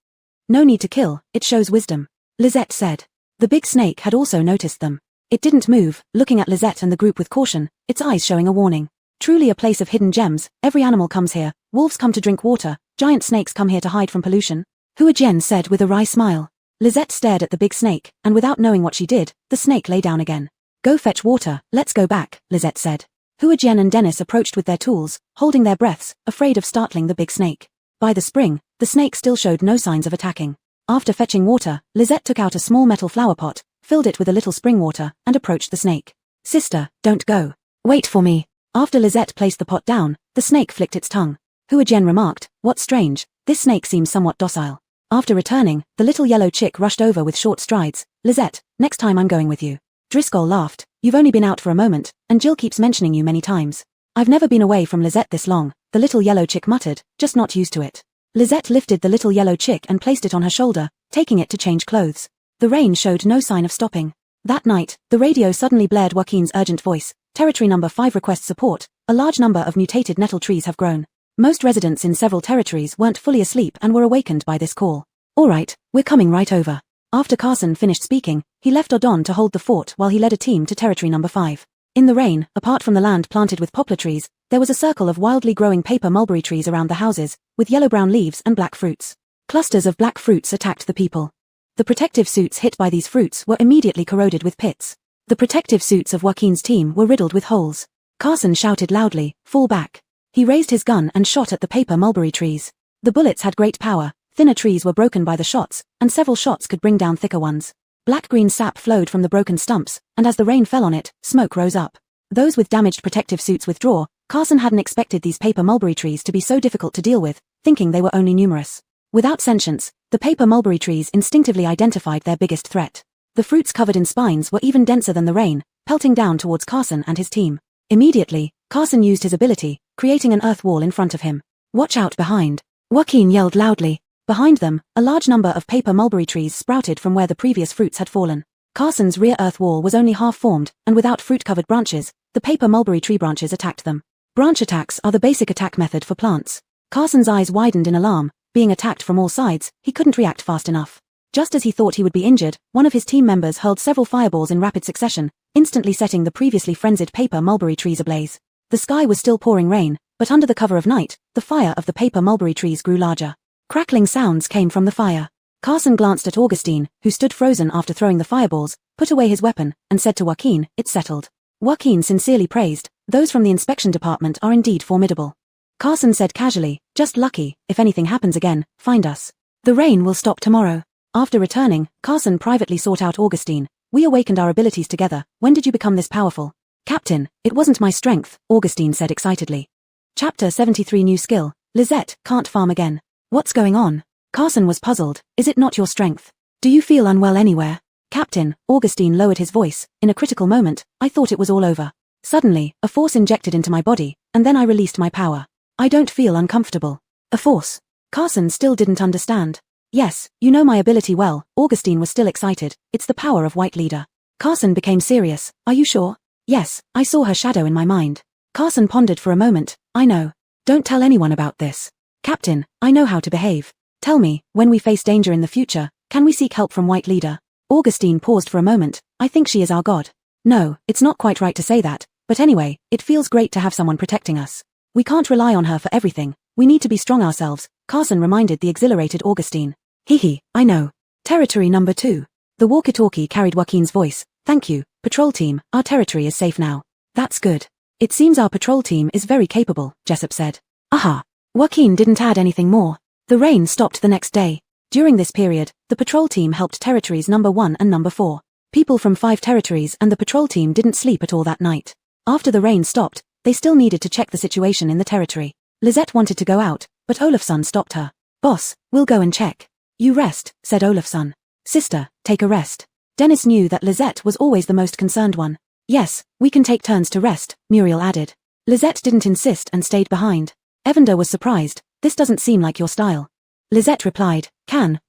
"No need to kill, it shows wisdom," Lisette said. The big snake had also noticed them. It didn't move, looking at Lisette and the group with caution, its eyes showing a warning. Truly a place of hidden gems, every animal comes here, wolves come to drink water, giant snakes come here to hide from pollution. Bai Jian said with a wry smile. Lisette stared at the big snake, and without knowing what she did, the snake lay down again. "Go fetch water, let's go back," Lisette said. Bai Jian and Dennis approached with their tools, holding their breaths, afraid of startling the big snake. By the spring, the snake still showed no signs of attacking. After fetching water, Lisette took out a small metal flower pot, filled it with a little spring water, and approached the snake. "Sister, don't go. Wait for me." After Lisette placed the pot down, the snake flicked its tongue. Bai Jian remarked, "What's strange, this snake seems somewhat docile." After returning, the little yellow chick rushed over with short strides. "Lisette, next time I'm going with you." Driscoll laughed, "You've only been out for a moment, and Jill keeps mentioning you many times." "I've never been away from Lisette this long," the little yellow chick muttered, "just not used to it." Lisette lifted the little yellow chick and placed it on her shoulder, taking it to change clothes. The rain showed no sign of stopping. That night, the radio suddenly blared Joaquin's urgent voice. "Territory number 5 requests support. A large number of mutated nettle trees have grown." Most residents in several territories weren't fully asleep and were awakened by this call. "All right, we're coming right over." After Carson finished speaking, he left Odon to hold the fort while he led a team to territory number 5. In the rain, apart from the land planted with poplar trees, there was a circle of wildly growing paper mulberry trees around the houses, with yellow-brown leaves and black fruits. Clusters of black fruits attacked the people. The protective suits hit by these fruits were immediately corroded with pits. The protective suits of Joaquin's team were riddled with holes. Carson shouted loudly, "Fall back." He raised his gun and shot at the paper mulberry trees. The bullets had great power, thinner trees were broken by the shots, and several shots could bring down thicker ones. Black-green sap flowed from the broken stumps, and as the rain fell on it, smoke rose up. Those with damaged protective suits withdraw. Carson hadn't expected these paper mulberry trees to be so difficult to deal with, thinking they were only numerous. Without sentience, the paper mulberry trees instinctively identified their biggest threat. The fruits covered in spines were even denser than the rain, pelting down towards Carson and his team. Immediately, Carson used his ability, creating an earth wall in front of him. "Watch out behind!" Joaquin yelled loudly. Behind them, a large number of paper mulberry trees sprouted from where the previous fruits had fallen. Carson's rear earth wall was only half formed, and without fruit-covered branches, the paper mulberry tree branches attacked them. Branch attacks are the basic attack method for plants. Carson's eyes widened in alarm. Being attacked from all sides, he couldn't react fast enough. Just as he thought he would be injured, one of his team members hurled several fireballs in rapid succession, instantly setting the previously frenzied paper mulberry trees ablaze. The sky was still pouring rain, but under the cover of night, the fire of the paper mulberry trees grew larger. Crackling sounds came from the fire. Carson glanced at Augustine, who stood frozen after throwing the fireballs, put away his weapon, and said to Joaquin, "It's settled." Joaquin sincerely praised, "Those from the inspection department are indeed formidable." Carson said casually, "Just lucky, if anything happens again, find us. The rain will stop tomorrow." After returning, Carson privately sought out Augustine. "We awakened our abilities together. When did you become this powerful?" "Captain, it wasn't my strength," Augustine said excitedly. Chapter 73 New Skill, Lizette can't farm again. "What's going on?" Carson was puzzled. "Is it not your strength? Do you feel unwell anywhere?" "Captain," Augustine lowered his voice, "in a critical moment, I thought it was all over. Suddenly, a force injected into my body, and then I released my power. I don't feel uncomfortable." "A force?" Carson still didn't understand. "Yes, you know my ability well." Augustine was still excited. "It's the power of White Leader." Carson became serious. "Are you sure?" "Yes, I saw her shadow in my mind." Carson pondered for a moment. "I know. Don't tell anyone about this." "Captain, I know how to behave. Tell me, when we face danger in the future, can we seek help from White Leader?" Augustine paused for a moment. "I think she is our god." "No, it's not quite right to say that, but anyway, it feels great to have someone protecting us. We can't rely on her for everything. We need to be strong ourselves," Carson reminded the exhilarated Augustine. "Hee, I know. Territory number 2. The walkie-talkie carried Joaquin's voice. "Thank you, patrol team, our territory is safe now." "That's good. It seems our patrol team is very capable," Jessup said. "Aha." Joaquin didn't add anything more. The rain stopped the next day. During this period, the patrol team helped territories number 1 and number 4. People from 5 territories and the patrol team didn't sleep at all that night. After the rain stopped, they still needed to check the situation in the territory. Lizette wanted to go out, but Olafson stopped her. "Boss, we'll go and check." "You rest," said Olafson. "Sister, take a rest." Dennis knew that Lizette was always the most concerned one. "Yes, we can take turns to rest," Muriel added. Lizette didn't insist and stayed behind. Evander was surprised. "This doesn't seem like your style." Lizette replied,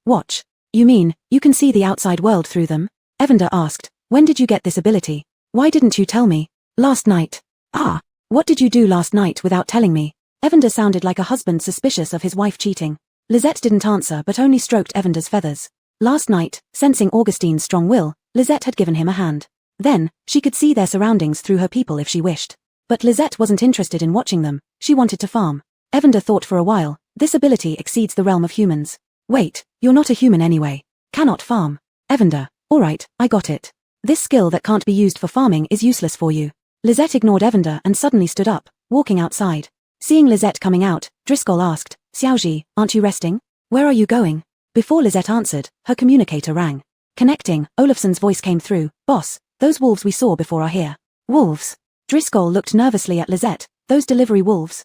Watch. You mean, you can see the outside world through them?" Evander asked, "When did you get this ability? Why didn't you tell me?" "Last night." "Ah, what did you do last night without telling me?" Evander sounded like a husband suspicious of his wife cheating. Lizette didn't answer but only stroked Evander's feathers. Last night, sensing Augustine's strong will, Lizette had given him a hand. Then, she could see their surroundings through her people if she wished. But Lizette wasn't interested in watching them, she wanted to farm. Evander thought for a while, this ability exceeds the realm of humans. "Wait, you're not a human anyway. Cannot farm." "Evander, alright, I got it. This skill that can't be used for farming is useless for you." Lizette ignored Evander and suddenly stood up, walking outside. Seeing Lizette coming out, Driscoll asked, "Xiaoji, aren't you resting? Where are you going?" Before Lizette answered, her communicator rang. Connecting, Olafson's voice came through, "Boss, those wolves we saw before are here." "Wolves?" Driscoll looked nervously at Lizette. "Those delivery wolves.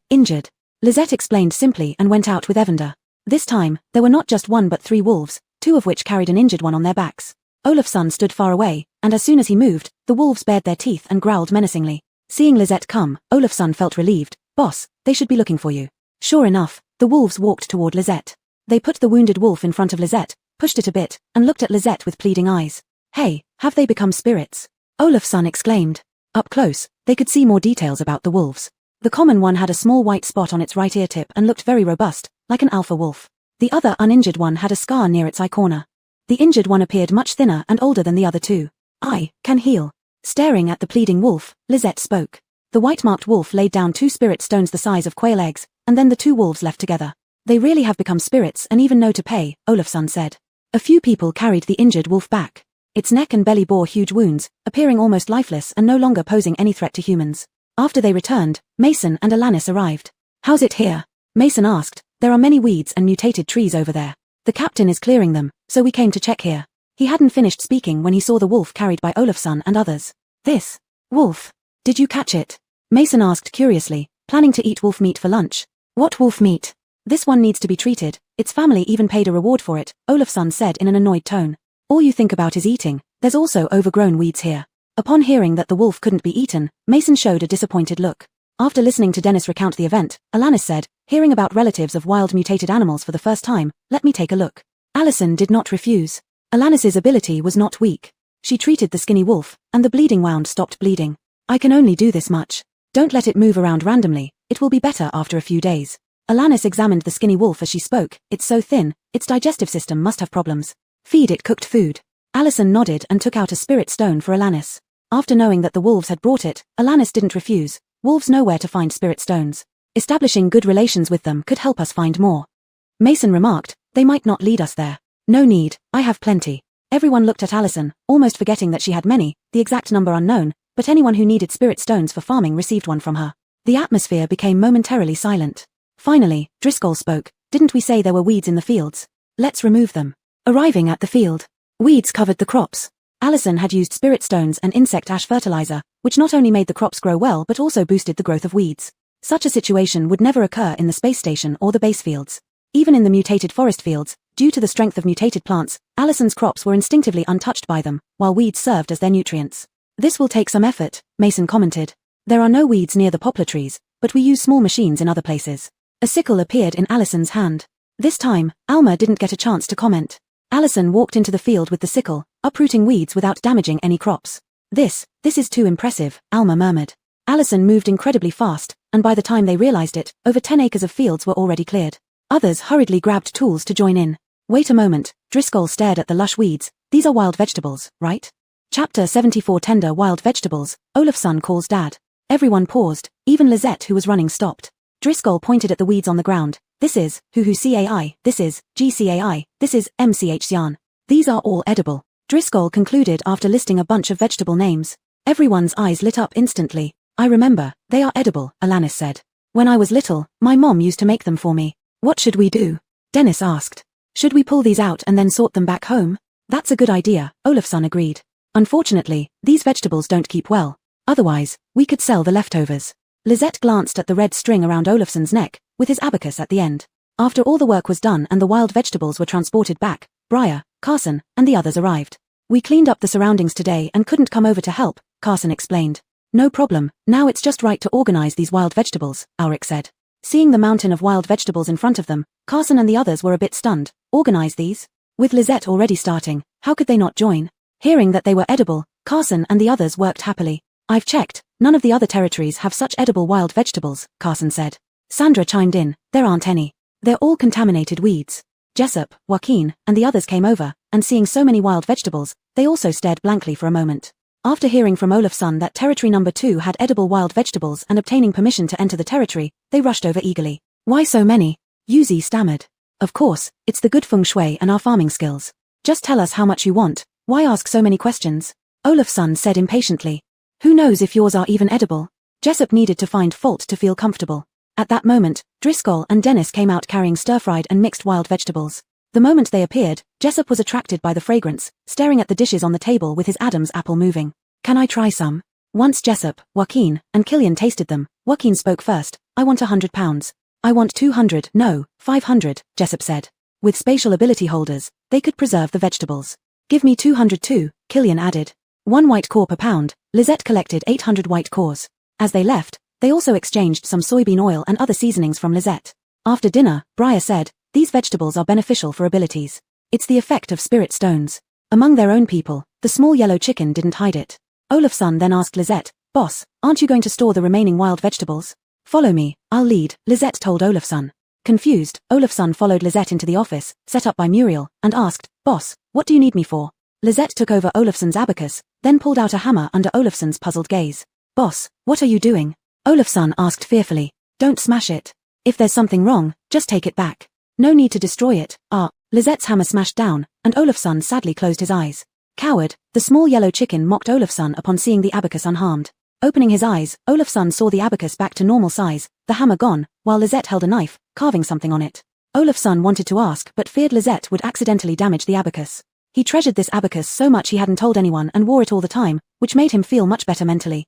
Injured." Lizette explained simply and went out with Evander. This time, there were not just 1 but 3 wolves, 2 of which carried an injured one on their backs. Olafson stood far away, and as soon as he moved, the wolves bared their teeth and growled menacingly. Seeing Lizette come, Olafson felt relieved. "Boss, they should be looking for you." Sure enough, the wolves walked toward Lizette. They put the wounded wolf in front of Lizette, pushed it a bit, and looked at Lizette with pleading eyes. "Hey, have they become spirits?" Olafson exclaimed. Up close, they could see more details about the wolves. The common one had a small white spot on its right ear tip and looked very robust, like an alpha wolf. The other uninjured one had a scar near its eye corner. The injured one appeared much thinner and older than the other two. I can heal. Staring at the pleading wolf, Lisette spoke. The white-marked wolf laid down 2 spirit stones the size of quail eggs, and then the 2 wolves left together. They really have become spirits and even know to pay, Olafsson said. A few people carried the injured wolf back. Its neck and belly bore huge wounds, appearing almost lifeless and no longer posing any threat to humans. After they returned, Mason and Alanis arrived. How's it here? Mason asked. There are many weeds and mutated trees over there. The captain is clearing them, so we came to check here. He hadn't finished speaking when he saw the wolf carried by Olafsson and others. This wolf. Did you catch it? Mason asked curiously, planning to eat wolf meat for lunch. What wolf meat? This one needs to be treated. Its family even paid a reward for it, Olafsson said in an annoyed tone. All you think about is eating. There's also overgrown weeds here. Upon hearing that the wolf couldn't be eaten, Mason showed a disappointed look. After listening to Dennis recount the event, Alanis said, hearing about relatives of wild mutated animals for the first time, let me take a look. Allison did not refuse. Alanis's ability was not weak. She treated the skinny wolf, and the bleeding wound stopped bleeding. I can only do this much. Don't let it move around randomly, it will be better after a few days. Alanis examined the skinny wolf as she spoke. It's so thin, its digestive system must have problems. Feed it cooked food. Allison nodded and took out a spirit stone for Alanis. After knowing that the wolves had brought it, Alanis didn't refuse. Wolves know where to find spirit stones. Establishing good relations with them could help us find more. Mason remarked, they might not lead us there. No need, I have plenty. Everyone looked at Allison, almost forgetting that she had many, the exact number unknown, but anyone who needed spirit stones for farming received one from her. The atmosphere became momentarily silent. Finally, Driscoll spoke, didn't we say there were weeds in the fields? Let's remove them. Arriving at the field. Weeds covered the crops. Allison had used spirit stones and insect ash fertilizer, which not only made the crops grow well but also boosted the growth of weeds. Such a situation would never occur in the space station or the base fields. Even in the mutated forest fields, due to the strength of mutated plants, Allison's crops were instinctively untouched by them, while weeds served as their nutrients. This will take some effort, Mason commented. There are no weeds near the poplar trees, but we use small machines in other places. A sickle appeared in Allison's hand. This time, Alma didn't get a chance to comment. Allison walked into the field with the sickle, uprooting weeds without damaging any crops. This is too impressive, Alma murmured. Allison moved incredibly fast, and by the time they realized it, over 10 acres of fields were already cleared. Others hurriedly grabbed tools to join in. Wait a moment, Driscoll stared at the lush weeds. These are wild vegetables, right? Chapter 74 Tender Wild Vegetables, Olafsson calls Dad. Everyone paused, even Lisette who was running stopped. Driscoll pointed at the weeds on the ground. This is CAI, this is GCAI, this is MCHCyan. These are all edible. Driscoll concluded after listing a bunch of vegetable names. Everyone's eyes lit up instantly. I remember, they are edible, Alanis said. When I was little, my mom used to make them for me. What should we do? Dennis asked. Should we pull these out and then sort them back home? That's a good idea, Olafsson agreed. Unfortunately, these vegetables don't keep well. Otherwise, we could sell the leftovers. Lisette glanced at the red string around Olafsson's neck, with his abacus at the end. After all the work was done and the wild vegetables were transported back, Briar, Carson, and the others arrived. We cleaned up the surroundings today and couldn't come over to help, Carson explained. No problem, now it's just right to organize these wild vegetables, Ulrich said. Seeing the mountain of wild vegetables in front of them, Carson and the others were a bit stunned. Organize these? With Lisette already starting, how could they not join? Hearing that they were edible, Carson and the others worked happily. I've checked, none of the other territories have such edible wild vegetables, Carson said. Sandra chimed in, there aren't any. They're all contaminated weeds. Jessup, Joaquin, and the others came over, and seeing so many wild vegetables, they also stared blankly for a moment. After hearing from Olafsson that territory number 2 had edible wild vegetables and obtaining permission to enter the territory, they rushed over eagerly. Why so many? Yuzi stammered. Of course, it's the good feng shui and our farming skills. Just tell us how much you want, why ask so many questions? Olafsson said impatiently. Who knows if yours are even edible? Jessup needed to find fault to feel comfortable. At that moment, Driscoll and Dennis came out carrying stir-fried and mixed wild vegetables. The moment they appeared, Jessup was attracted by the fragrance, staring at the dishes on the table with his Adam's apple moving. Can I try some? Once Jessup, Joaquin, and Killian tasted them, Joaquin spoke first. I want £100. I want 200, no, 500, Jessup said. With spatial ability holders, they could preserve the vegetables. Give me 200 too, Killian added. 1 white core per pound. Lisette collected 800 white cores. As they left, they also exchanged some soybean oil and other seasonings from Lisette. After dinner, Briar said, these vegetables are beneficial for abilities. It's the effect of spirit stones. Among their own people, the small yellow chicken didn't hide it. Olafsson then asked Lisette, boss, aren't you going to store the remaining wild vegetables? Follow me, I'll lead, Lisette told Olafsson. Confused, Olafsson followed Lisette into the office, set up by Muriel, and asked, boss, What do you need me for? Lisette took over Olafsson's abacus, then pulled out a hammer under Olafsson's puzzled gaze. Boss, what are you doing? Olafsson asked fearfully. Don't smash it. If there's something wrong, just take it back. No need to destroy it. Lisette's hammer smashed down, and Olafsson sadly closed his eyes. Coward, the small yellow chicken mocked Olafsson upon seeing the abacus unharmed. Opening his eyes, Olafsson saw the abacus back to normal size, the hammer gone, while Lisette held a knife, carving something on it. Olafsson wanted to ask but feared Lisette would accidentally damage the abacus. He treasured this abacus so much he hadn't told anyone and wore it all the time, which made him feel much better mentally.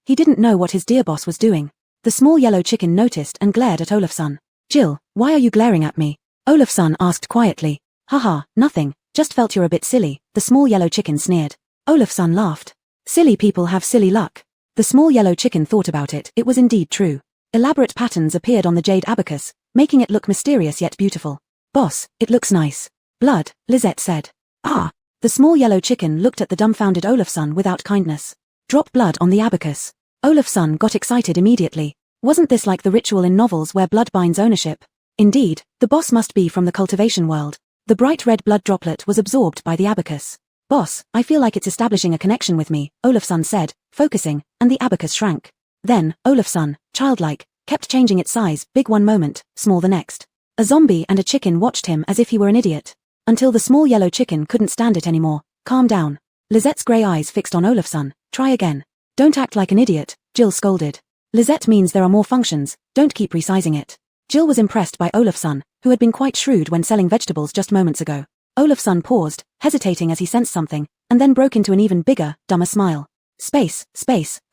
He didn't know what his dear boss was doing. The small yellow chicken noticed and glared at Olafsson. Jill, why are you glaring at me? Olafsson asked quietly. Haha, nothing, just felt you're a bit silly, the small yellow chicken sneered. Olafsson laughed. Silly people have silly luck. The small yellow chicken thought about it, it was indeed true. Elaborate patterns appeared on the jade abacus, making it look mysterious yet beautiful. Boss, it looks nice. Blood, Lisette said. Ah! The small yellow chicken looked at the dumbfounded Olafsson without kindness. Drop blood on the abacus. Olafsson got excited immediately. Wasn't this like the ritual in novels where blood binds ownership? Indeed, the boss must be from the cultivation world. The bright red blood droplet was absorbed by the abacus. Boss, I feel like it's establishing a connection with me, Olafsson said, focusing, and the abacus shrank. Then, Olafsson, childlike, kept changing its size, big one moment, small the next. A zombie and a chicken watched him as if he were an idiot. Until the small yellow chicken couldn't stand it anymore. Calm down. Lisette's grey eyes fixed on Olafsson. Try again. Don't act like an idiot, Jill scolded. Lisette means there are more functions, don't keep resizing it. Jill was impressed by Olafsson, who had been quite shrewd when selling vegetables just moments ago. Olafsson paused, hesitating as he sensed something, and then broke into an even bigger, dumber smile. Space.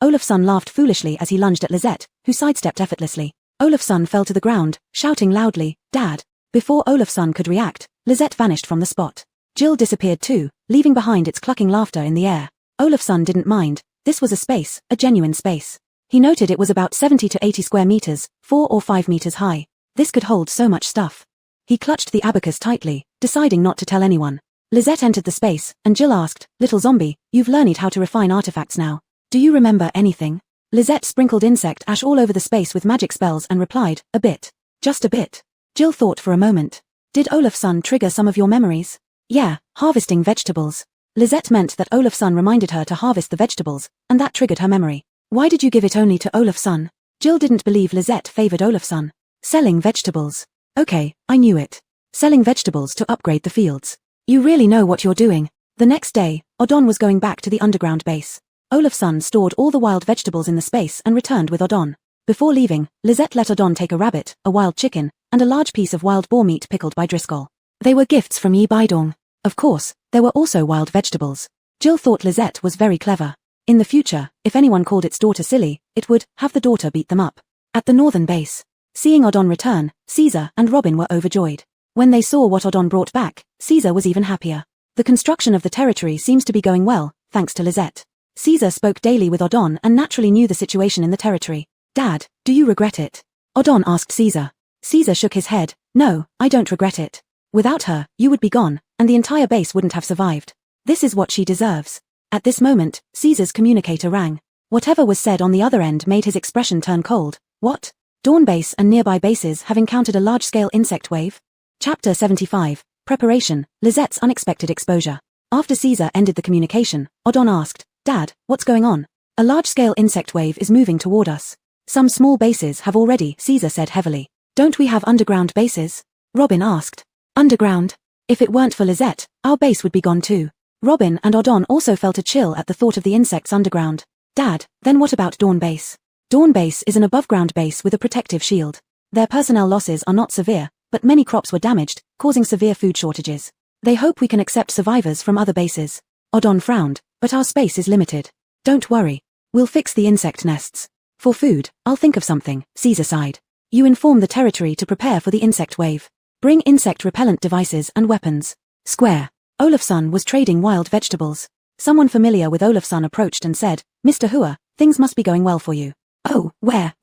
Olafsson laughed foolishly as he lunged at Lisette, who sidestepped effortlessly. Olafsson fell to the ground, shouting loudly, Dad. Before Olafsson could react, Lisette vanished from the spot. Jill disappeared too, leaving behind its clucking laughter in the air. Olafsson didn't mind. This was a space, a genuine space. He noted it was about 70 to 80 square meters, 4 or 5 meters high. This could hold so much stuff. He clutched the abacus tightly, deciding not to tell anyone. Lisette entered the space, and Jill asked, Little zombie, you've learned how to refine artifacts now. Do you remember anything? Lisette sprinkled insect ash all over the space with magic spells and replied, a bit. Just a bit. Jill thought for a moment. Did Olafsson trigger some of your memories? Yeah, harvesting vegetables. Lisette meant that Olafsson reminded her to harvest the vegetables, and that triggered her memory. Why did you give it only to Olafsson? Jill didn't believe Lisette favored Olafsson. Selling vegetables. Okay, I knew it. Selling vegetables to upgrade the fields. You really know what you're doing. The next day, Odon was going back to the underground base. Olafsson stored all the wild vegetables in the space and returned with Odon. Before leaving, Lisette let Odon take a rabbit, a wild chicken, and a large piece of wild boar meat pickled by Driscoll. They were gifts from Yi Baidong. Of course, there were also wild vegetables. Jill thought Lisette was very clever. In the future, if anyone called its daughter silly, it would have the daughter beat them up. At the northern base. Seeing Odon return, Caesar and Robin were overjoyed. When they saw what Odon brought back, Caesar was even happier. The construction of the territory seems to be going well, thanks to Lisette. Caesar spoke daily with Odon and naturally knew the situation in the territory. Dad, do you regret it? Odon asked Caesar. Caesar shook his head. No, I don't regret it. Without her, you would be gone, and the entire base wouldn't have survived. This is what she deserves. At this moment, Caesar's communicator rang. Whatever was said on the other end made his expression turn cold. What? Dawn Base and nearby bases have encountered a large-scale insect wave? Chapter 75. Preparation, Lisette's unexpected exposure. After Caesar ended the communication, Odon asked, Dad, what's going on? A large-scale insect wave is moving toward us. Some small bases have already, Caesar said heavily. Don't we have underground bases? Robin asked. Underground? If it weren't for Lisette, our base would be gone too. Robin and Odon also felt a chill at the thought of the insects underground. Dad, then what about Dawn Base? Dawn Base is an above-ground base with a protective shield. Their personnel losses are not severe, but many crops were damaged, causing severe food shortages. They hope we can accept survivors from other bases. Odon frowned, but our space is limited. Don't worry. We'll fix the insect nests. For food, I'll think of something, Caesar sighed. You inform the territory to prepare for the insect wave. Bring insect repellent devices and weapons. Square. Olafsson was trading wild vegetables. Someone familiar with Olafsson approached and said, Mr. Hua, things must be going well for you. Oh, where?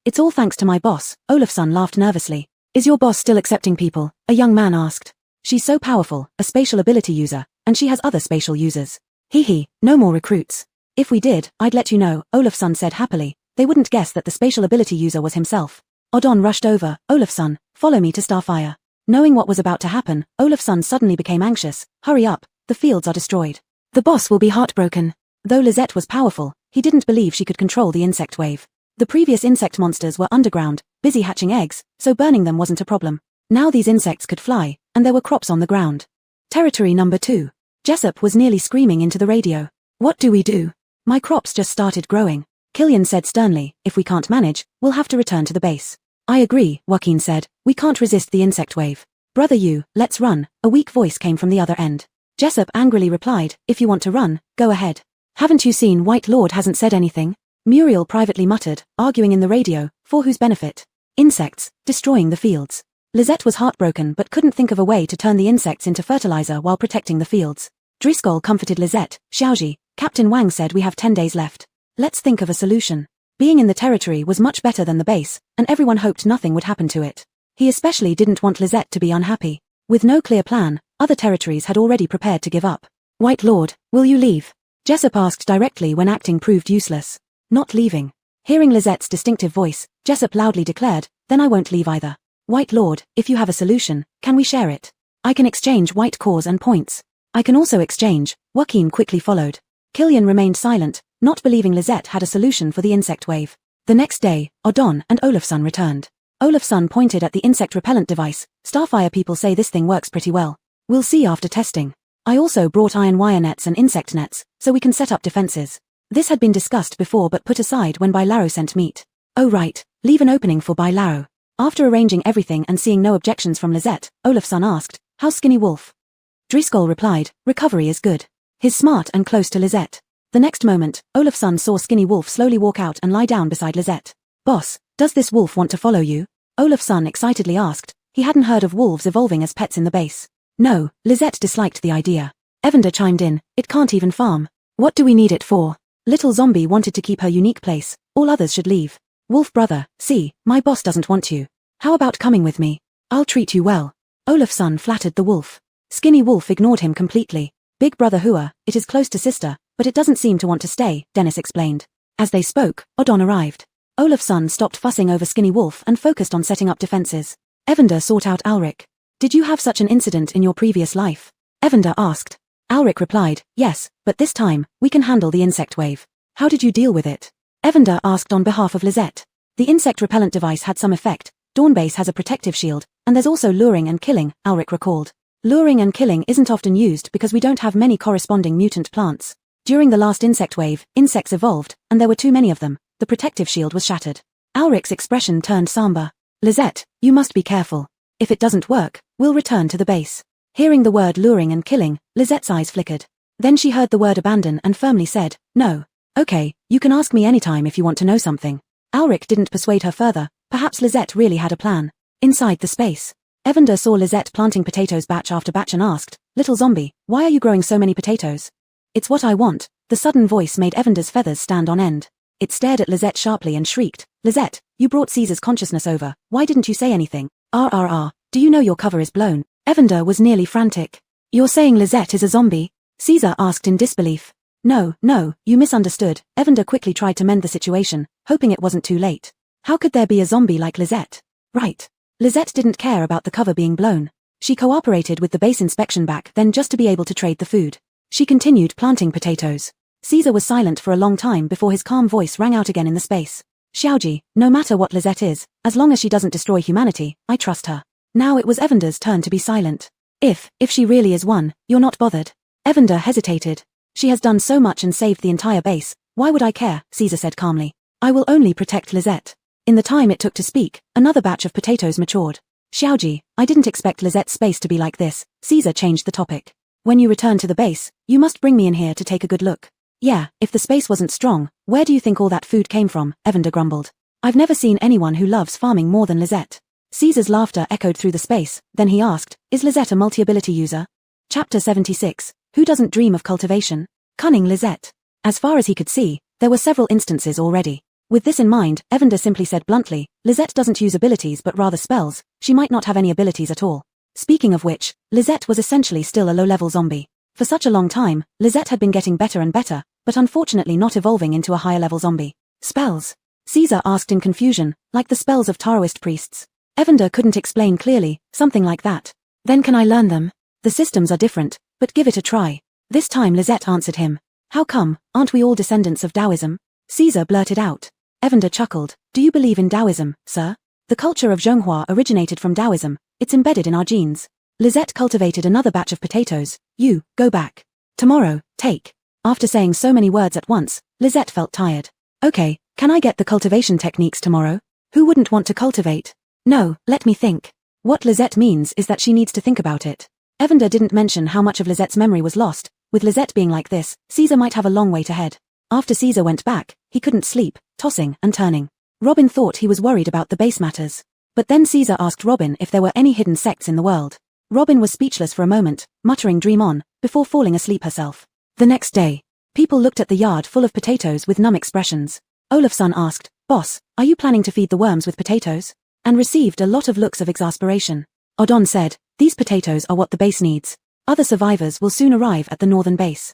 It's all thanks to my boss, Olafsson laughed nervously. Is your boss still accepting people? A young man asked. She's so powerful, a spatial ability user, and she has other spatial users. No more recruits. If we did, I'd let you know, Olafsson said happily. They wouldn't guess that the spatial ability user was himself. Odon rushed over. Olafsson, follow me to Starfire. Knowing what was about to happen, Olafsson suddenly became anxious. Hurry up, the fields are destroyed. The boss will be heartbroken. Though Lisette was powerful, he didn't believe she could control the insect wave. The previous insect monsters were underground, busy hatching eggs, so burning them wasn't a problem. Now these insects could fly, and there were crops on the ground. Territory number 2. Jessup was nearly screaming into the radio. What do we do? My crops just started growing. Killian said sternly, if we can't manage, we'll have to return to the base. I agree, Joaquin said, we can't resist the insect wave. Brother you, let's run, a weak voice came from the other end. Jessup angrily replied, if you want to run, go ahead. Haven't you seen White Lord hasn't said anything? Muriel privately muttered, arguing in the radio, for whose benefit? Insects, destroying the fields. Lisette was heartbroken but couldn't think of a way to turn the insects into fertilizer while protecting the fields. Driscoll comforted Lisette, Xiaoji, Captain Wang said we have 10 days left. Let's think of a solution. Being in the territory was much better than the base, and everyone hoped nothing would happen to it. He especially didn't want Lisette to be unhappy. With no clear plan, other territories had already prepared to give up. White Lord, will you leave? Jessup asked directly when acting proved useless. Not leaving. Hearing Lisette's distinctive voice, Jessup loudly declared, then I won't leave either. White Lord, if you have a solution, can we share it? I can exchange white cores and points. I can also exchange, Joaquin quickly followed. Killian remained silent, not believing Lisette had a solution for the insect wave. The next day, Odon and Olafsson returned. Olafsson pointed at the insect repellent device. Starfire people say this thing works pretty well. We'll see after testing. I also brought iron wire nets and insect nets, so we can set up defenses. This had been discussed before but put aside when Bai Laro sent meat. Oh right, leave an opening for Bai Laro. After arranging everything and seeing no objections from Lisette, Olafsson asked, how's Skinny Wolf? Driscoll replied, recovery is good. He's smart and close to Lisette. The next moment, Olafsson saw Skinny Wolf slowly walk out and lie down beside Lisette. Boss, does this wolf want to follow you? Olafsson excitedly asked. He hadn't heard of wolves evolving as pets in the base. No, Lisette disliked the idea. Evander chimed in, it can't even farm. What do we need it for? Little Zombie wanted to keep her unique place, all others should leave. Wolf brother, see, my boss doesn't want you. How about coming with me? I'll treat you well. Olafsson flattered the wolf. Skinny Wolf ignored him completely. Big brother Hua, it is close to sister, but it doesn't seem to want to stay, Dennis explained. As they spoke, Odon arrived. Olafsson stopped fussing over Skinny Wolf and focused on setting up defenses. Evander sought out Alric. Did you have such an incident in your previous life? Evander asked. Alric replied, yes, but this time, we can handle the insect wave. How did you deal with it? Evander asked on behalf of Lisette. The insect repellent device had some effect. Dawnbase has a protective shield, and there's also luring and killing, Alric recalled. Luring and killing isn't often used because we don't have many corresponding mutant plants. During the last insect wave, insects evolved, and there were too many of them. The protective shield was shattered. Alric's expression turned somber. Lisette, you must be careful. If it doesn't work, we'll return to the base. Hearing the word luring and killing, Lisette's eyes flickered. Then she heard the word abandon and firmly said, no. Okay, you can ask me anytime if you want to know something. Alric didn't persuade her further. Perhaps Lisette really had a plan. Inside the space, Evander saw Lisette planting potatoes batch after batch and asked, Little Zombie, why are you growing so many potatoes? It's what I want. The sudden voice made Evander's feathers stand on end. It stared at Lisette sharply and shrieked, Lisette, you brought Caesar's consciousness over, why didn't you say anything? Do you know your cover is blown? Evander was nearly frantic. You're saying Lisette is a zombie? Caesar asked in disbelief. No, you misunderstood. Evander quickly tried to mend the situation, hoping it wasn't too late. How could there be a zombie like Lisette? Right. Lisette didn't care about the cover being blown. She cooperated with the base inspection back then just to be able to trade the food. She continued planting potatoes. Caesar was silent for a long time before his calm voice rang out again in the space. Xiaoji, no matter what Lisette is, as long as she doesn't destroy humanity, I trust her. Now it was Evander's turn to be silent. If she really is one, you're not bothered. Evander hesitated. She has done so much and saved the entire base, why would I care? Caesar said calmly. I will only protect Lisette. In the time it took to speak, another batch of potatoes matured. Xiaoji, I didn't expect Lisette's space to be like this. Caesar changed the topic. When you return to the base, you must bring me in here to take a good look. Yeah, if the space wasn't strong, where do you think all that food came from? Evander grumbled. I've never seen anyone who loves farming more than Lisette. Caesar's laughter echoed through the space, then he asked, is Lisette a multi-ability user? Chapter 76, Who doesn't dream of cultivation? Cunning Lisette. As far as he could see, there were several instances already. With this in mind, Evander simply said bluntly, Lisette doesn't use abilities but rather spells, she might not have any abilities at all. Speaking of which, Lisette was essentially still a low-level zombie. For such a long time, Lisette had been getting better and better, but unfortunately not evolving into a higher-level zombie. Spells? Caesar asked in confusion, like the spells of Taoist priests. Evander couldn't explain clearly, something like that. Then can I learn them? The systems are different, but give it a try. This time Lisette answered him. How come, aren't we all descendants of Taoism? Caesar blurted out. Evander chuckled. Do you believe in Taoism, sir? The culture of Zhonghua originated from Taoism. It's embedded in our genes. Lisette cultivated another batch of potatoes. You, go back. Tomorrow, take. After saying so many words at once, Lisette felt tired. Okay, can I get the cultivation techniques tomorrow? Who wouldn't want to cultivate? No, let me think. What Lisette means is that she needs to think about it. Evander didn't mention how much of Lisette's memory was lost. With Lisette being like this, Caesar might have a long way to head. After Caesar went back, he couldn't sleep, tossing and turning. Robin thought he was worried about the base matters. But then Caesar asked Robin if there were any hidden sects in the world. Robin was speechless for a moment, muttering dream on, before falling asleep herself. The next day, people looked at the yard full of potatoes with numb expressions. Olafsson asked, Boss, are you planning to feed the worms with potatoes? And received a lot of looks of exasperation. Odon said, these potatoes are what the base needs. Other survivors will soon arrive at the northern base.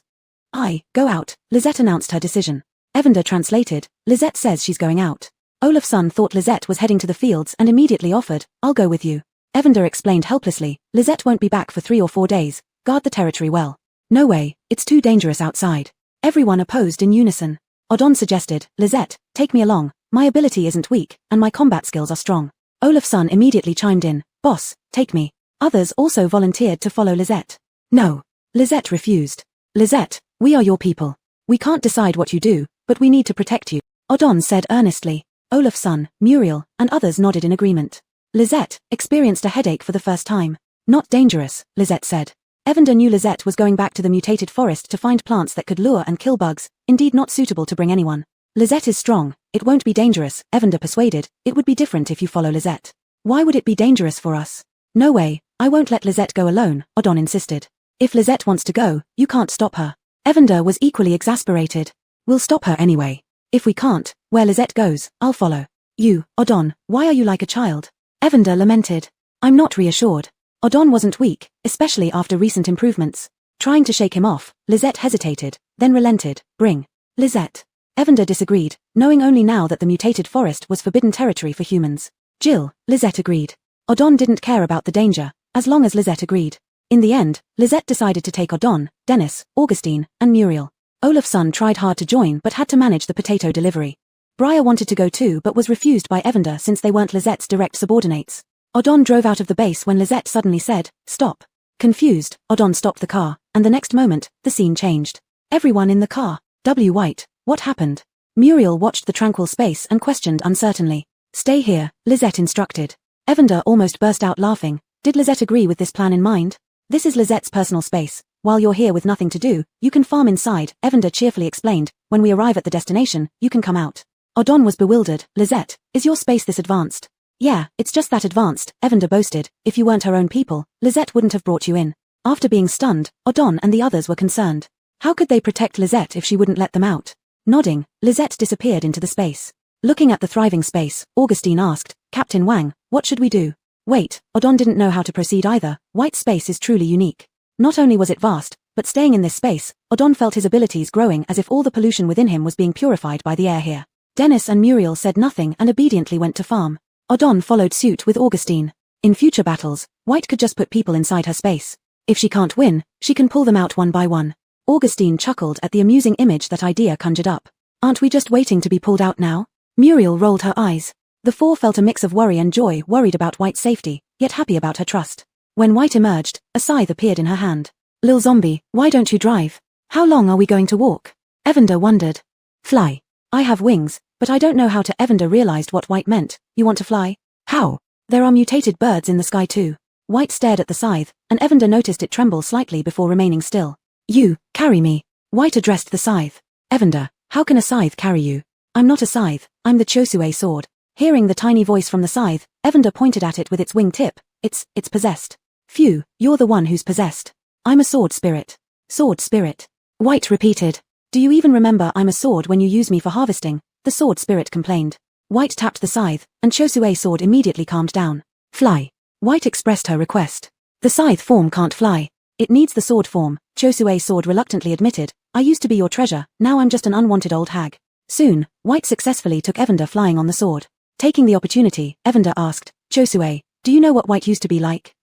Go out, Lisette announced her decision. Evander translated, Lisette says she's going out. Olafsson thought Lisette was heading to the fields and immediately offered, I'll go with you. Evander explained helplessly, Lisette won't be back for 3 or 4 days, guard the territory well. No way, it's too dangerous outside. Everyone opposed in unison. Odon suggested, Lisette, take me along, my ability isn't weak, and my combat skills are strong. Olafsson immediately chimed in, Boss, take me. Others also volunteered to follow Lisette. No. Lisette refused. Lisette, we are your people. We can't decide what you do, but we need to protect you. Odon said earnestly. Olafsson, Muriel, and others nodded in agreement. Lisette experienced a headache for the first time. Not dangerous, Lisette said. Evander knew Lisette was going back to the mutated forest to find plants that could lure and kill bugs, indeed not suitable to bring anyone. Lisette is strong, it won't be dangerous, Evander persuaded, it would be different if you follow Lisette. Why would it be dangerous for us? No way, I won't let Lisette go alone, Odon insisted. If Lisette wants to go, you can't stop her. Evander was equally exasperated. We'll stop her anyway. If we can't, where Lisette goes, I'll follow. You, Odon, why are you like a child? Evander lamented. I'm not reassured. Odon wasn't weak, especially after recent improvements. Trying to shake him off, Lisette hesitated, then relented. Bring. Lisette. Evander disagreed, knowing only now that the mutated forest was forbidden territory for humans. Jill, Lisette agreed. Odon didn't care about the danger, as long as Lisette agreed. In the end, Lisette decided to take Odon, Dennis, Augustine, and Muriel. Olafsson tried hard to join but had to manage the potato delivery. Briar wanted to go too but was refused by Evander since they weren't Lisette's direct subordinates. Odon drove out of the base when Lisette suddenly said, Stop. Confused, Odon stopped the car, and the next moment, the scene changed. Everyone in the car. White, what happened? Muriel watched the tranquil space and questioned uncertainly. Stay here, Lisette instructed. Evander almost burst out laughing. Did Lisette agree with this plan in mind? This is Lisette's personal space. While you're here with nothing to do, you can farm inside, Evander cheerfully explained. When we arrive at the destination, you can come out. Odon was bewildered. Lisette, is your space this advanced? Yeah, it's just that advanced, Evander boasted. If you weren't her own people, Lisette wouldn't have brought you in. After being stunned, Odon and the others were concerned. How could they protect Lisette if she wouldn't let them out? Nodding, Lisette disappeared into the space. Looking at the thriving space, Augustine asked, Captain Wang, what should we do? Wait, Odon didn't know how to proceed either. White space is truly unique. Not only was it vast, but staying in this space, Odon felt his abilities growing as if all the pollution within him was being purified by the air here. Dennis and Muriel said nothing and obediently went to farm. Odon followed suit with Augustine. In future battles, White could just put people inside her space. If she can't win, she can pull them out one by one. Augustine chuckled at the amusing image that idea conjured up. Aren't we just waiting to be pulled out now? Muriel rolled her eyes. The four felt a mix of worry and joy, worried about White's safety, yet happy about her trust. When White emerged, a scythe appeared in her hand. Lil Zombie, why don't you drive? How long are we going to walk? Evander wondered. Fly. I have wings, but I don't know how to. Evander realized what White meant. You want to fly? How? There are mutated birds in the sky too. White stared at the scythe, and Evander noticed it tremble slightly before remaining still. You, carry me. White addressed the scythe. Evander, how can a scythe carry you? I'm not a scythe, I'm the Chosue sword. Hearing the tiny voice from the scythe, Evander pointed at it with its wing tip. It's possessed. Phew, you're the one who's possessed. I'm a sword spirit. Sword spirit. White repeated. Do you even remember I'm a sword when you use me for harvesting? The sword spirit complained. White tapped the scythe, and Chosue sword immediately calmed down. Fly. White expressed her request. The scythe form can't fly. It needs the sword form, Chosue sword reluctantly admitted. I used to be your treasure, now I'm just an unwanted old hag. Soon, White successfully took Evander flying on the sword. Taking the opportunity, Evander asked, Josue, do you know what white used to be like?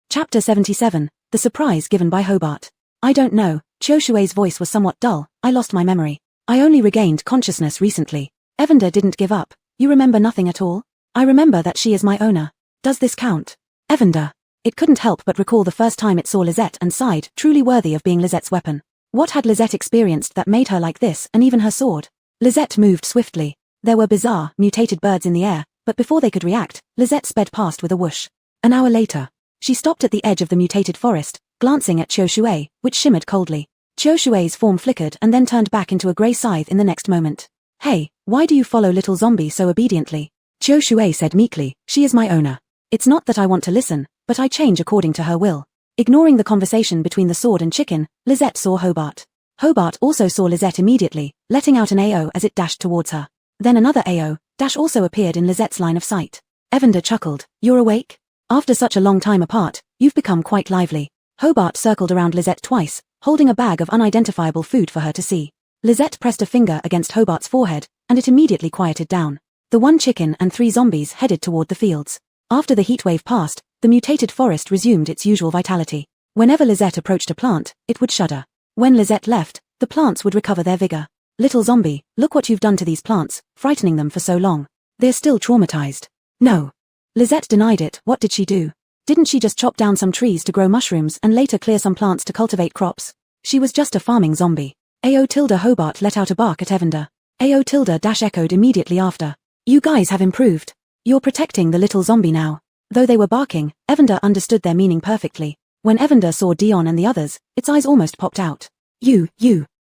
Chapter 77, The Surprise Given by Hobart. I don't know, Josue's voice was somewhat dull, I lost my memory. I only regained consciousness recently. Evander didn't give up. You remember nothing at all? I remember that she is my owner. Does this count? Evander. It couldn't help but recall the first time it saw Lisette and sighed, truly worthy of being Lisette's weapon. What had Lisette experienced that made her like this, and even her sword? Lisette moved swiftly. There were bizarre, mutated birds in the air, but before they could react, Lisette sped past with a whoosh. An hour later, she stopped at the edge of the mutated forest, glancing at Joshue, which shimmered coldly. Joshue's form flickered and then turned back into a grey scythe in the next moment. Hey, why do you follow little zombie so obediently? Joshue said meekly, she is my owner. It's not that I want to listen, but I change according to her will. Ignoring the conversation between the sword and chicken, Lisette saw Hobart. Hobart also saw Lisette immediately, letting out an AO as it dashed towards her. Then another AO, dash also appeared in Lisette's line of sight. Evander chuckled, you're awake? After such a long time apart, you've become quite lively. Hobart circled around Lisette twice, holding a bag of unidentifiable food for her to see. Lisette pressed a finger against Hobart's forehead, and it immediately quieted down. The one chicken and 3 zombies headed toward the fields. After the heatwave passed, the mutated forest resumed its usual vitality. Whenever Lisette approached a plant, it would shudder. When Lisette left, the plants would recover their vigor. Little zombie, look what you've done to these plants, frightening them for so long. They're still traumatized. No. Lisette denied it. What did she do? Didn't she just chop down some trees to grow mushrooms and later clear some plants to cultivate crops? She was just a farming zombie. AO tilde Hobart let out a bark at Evander. AO tilde dash echoed immediately after. You guys have improved. You're protecting the little zombie now. Though they were barking, Evander understood their meaning perfectly. When Evander saw Dion and the others, its eyes almost popped out. You,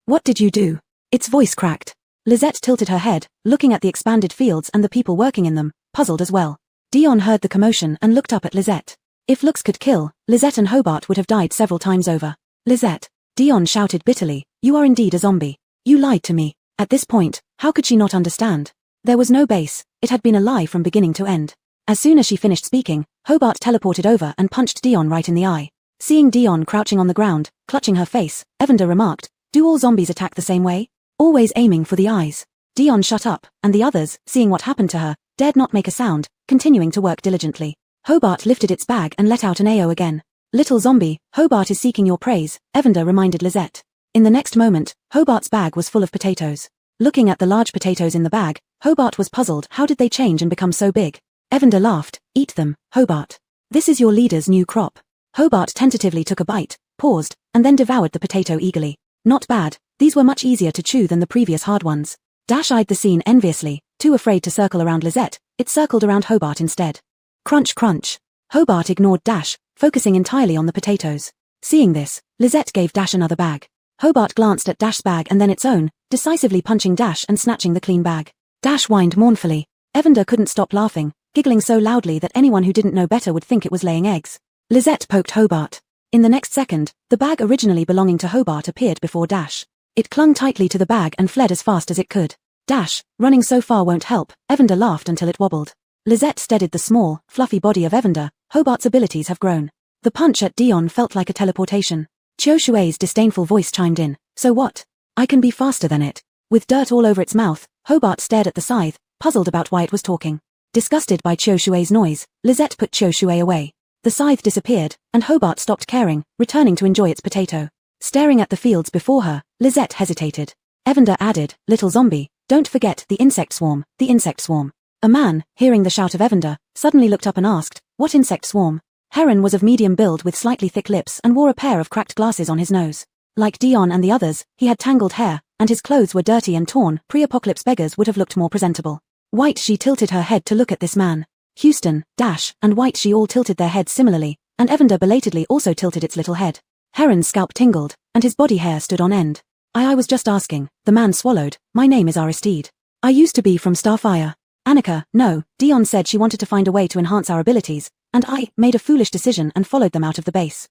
what did you do? Its voice cracked. Lisette tilted her head, looking at the expanded fields and the people working in them, puzzled as well. Dion heard the commotion and looked up at Lisette. If looks could kill, Lisette and Hobart would have died several times over. Lisette, Dion shouted bitterly, you are indeed a zombie. You lied to me. At this point, how could she not understand? There was no base, it had been a lie from beginning to end. As soon as she finished speaking, Hobart teleported over and punched Dion right in the eye. Seeing Dion crouching on the ground, clutching her face, Evander remarked, do all zombies attack the same way? Always aiming for the eyes. Dion shut up, and the others, seeing what happened to her, dared not make a sound, continuing to work diligently. Hobart lifted its bag and let out an AO again. Little zombie, Hobart is seeking your praise, Evander reminded Lisette. In the next moment, Hobart's bag was full of potatoes. Looking at the large potatoes in the bag, Hobart was puzzled. How did they change and become so big? Evander laughed. Eat them, Hobart. This is your leader's new crop. Hobart tentatively took a bite, paused, and then devoured the potato eagerly. Not bad, these were much easier to chew than the previous hard ones. Dash eyed the scene enviously, too afraid to circle around Lisette, it circled around Hobart instead. Crunch crunch. Hobart ignored Dash, focusing entirely on the potatoes. Seeing this, Lisette gave Dash another bag. Hobart glanced at Dash's bag and then its own, decisively punching Dash and snatching the clean bag. Dash whined mournfully. Evander couldn't stop laughing, giggling so loudly that anyone who didn't know better would think it was laying eggs. Lisette poked Hobart. In the next second, the bag originally belonging to Hobart appeared before Dash. It clung tightly to the bag and fled as fast as it could. Dash, running so far won't help, Evander laughed until it wobbled. Lisette steadied the small, fluffy body of Evander. Hobart's abilities have grown. The punch at Dion felt like a teleportation. Joshue's disdainful voice chimed in, so what? I can be faster than it. With dirt all over its mouth, Hobart stared at the scythe, puzzled about why it was talking. Disgusted by Joshue's noise, Lisette put Joshue away. The scythe disappeared, and Hobart stopped caring, returning to enjoy its potato. Staring at the fields before her, Lisette hesitated. Evander added, little zombie, don't forget the insect swarm, the insect swarm. A man, hearing the shout of Evander, suddenly looked up and asked, what insect swarm? Heron was of medium build with slightly thick lips and wore a pair of cracked glasses on his nose. Like Dion and the others, he had tangled hair, and his clothes were dirty and torn. Pre-apocalypse beggars would have looked more presentable. White she tilted her head to look at this man. Houston, Dash, and White she all tilted their heads similarly, and Evander belatedly also tilted its little head. Heron's scalp tingled, and his body hair stood on end. I was just asking, the man swallowed, my name is Aristide. I used to be from Starfire. Annika, no, Dion said she wanted to find a way to enhance our abilities, and I made a foolish decision and followed them out of the base.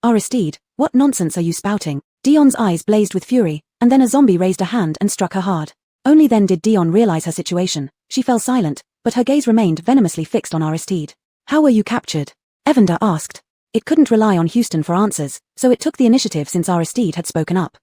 Aristide, what nonsense are you spouting? Dion's eyes blazed with fury, and then a zombie raised a hand and struck her hard. Only then did Dion realize her situation. She fell silent, but her gaze remained venomously fixed on Aristide. How were you captured? Evander asked. It couldn't rely on Houston for answers, so it took the initiative since Aristide had spoken up.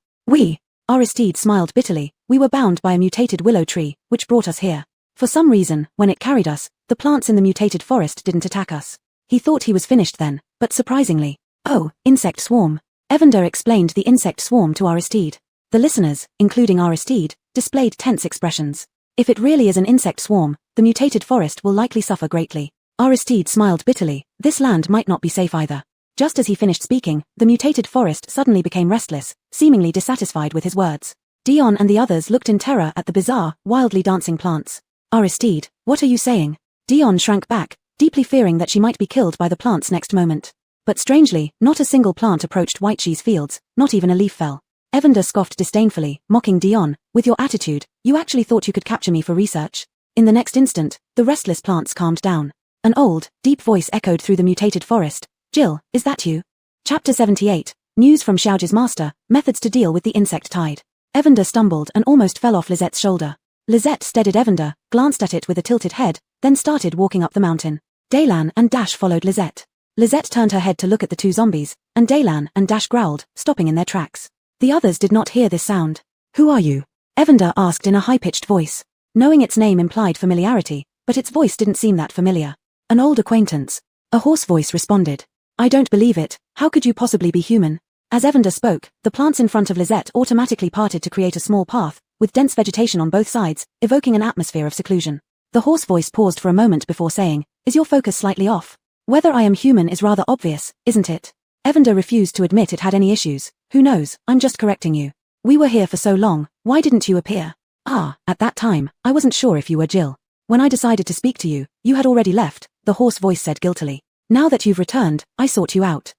Aristide smiled bitterly, we were bound by a mutated willow tree, which brought us here. For some reason, when it carried us, the plants in the mutated forest didn't attack us. He thought he was finished then, but surprisingly. Oh, insect swarm. Evander explained the insect swarm to Aristide. The listeners, including Aristide, displayed tense expressions. If it really is an insect swarm, the mutated forest will likely suffer greatly. Aristide smiled bitterly. This land might not be safe either. Just as he finished speaking, the mutated forest suddenly became restless, seemingly dissatisfied with his words. Dion and the others looked in terror at the bizarre, wildly dancing plants. Aristide, what are you saying? Dion shrank back, deeply fearing that she might be killed by the plants next moment. But strangely, not a single plant approached White Cheese Fields, not even a leaf fell. Evander scoffed disdainfully, mocking Dion. With your attitude, you actually thought you could capture me for research? In the next instant, the restless plants calmed down. An old, deep voice echoed through the mutated forest. Jill, is that you? Chapter 78, News from Xiaoji's Master, Methods to Deal with the Insect Tide. Evander stumbled and almost fell off Lizette's shoulder. Lisette steadied Evander, glanced at it with a tilted head, then started walking up the mountain. Daylan and Dash followed Lisette. Lisette turned her head to look at the two zombies, and Daylan and Dash growled, stopping in their tracks. The others did not hear this sound. Who are you? Evander asked in a high-pitched voice. Knowing its name implied familiarity, but its voice didn't seem that familiar. An old acquaintance. A hoarse voice responded. I don't believe it. How could you possibly be human? As Evander spoke, the plants in front of Lisette automatically parted to create a small path, with dense vegetation on both sides, evoking an atmosphere of seclusion. The hoarse voice paused for a moment before saying, Is your focus slightly off? Whether I am human is rather obvious, isn't it? Evander refused to admit it had any issues. Who knows, I'm just correcting you. We were here for so long, why didn't you appear? At that time, I wasn't sure if you were Jill. When I decided to speak to you, you had already left, the hoarse voice said guiltily. Now that you've returned, I sought you out.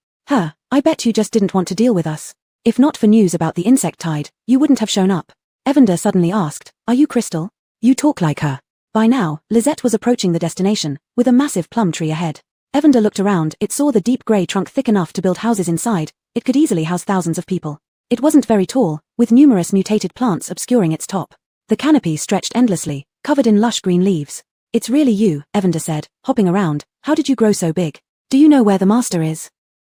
I bet you just didn't want to deal with us. If not for news about the insect tide, you wouldn't have shown up. Evander suddenly asked, Are you Crystal? You talk like her. By now, Lisette was approaching the destination, with a massive plum tree ahead. Evander looked around. It saw the deep grey trunk thick enough to build houses inside. It could easily house thousands of people. It wasn't very tall, with numerous mutated plants obscuring its top. The canopy stretched endlessly, covered in lush green leaves. It's really you, Evander said, hopping around. How did you grow so big? Do you know where the master is?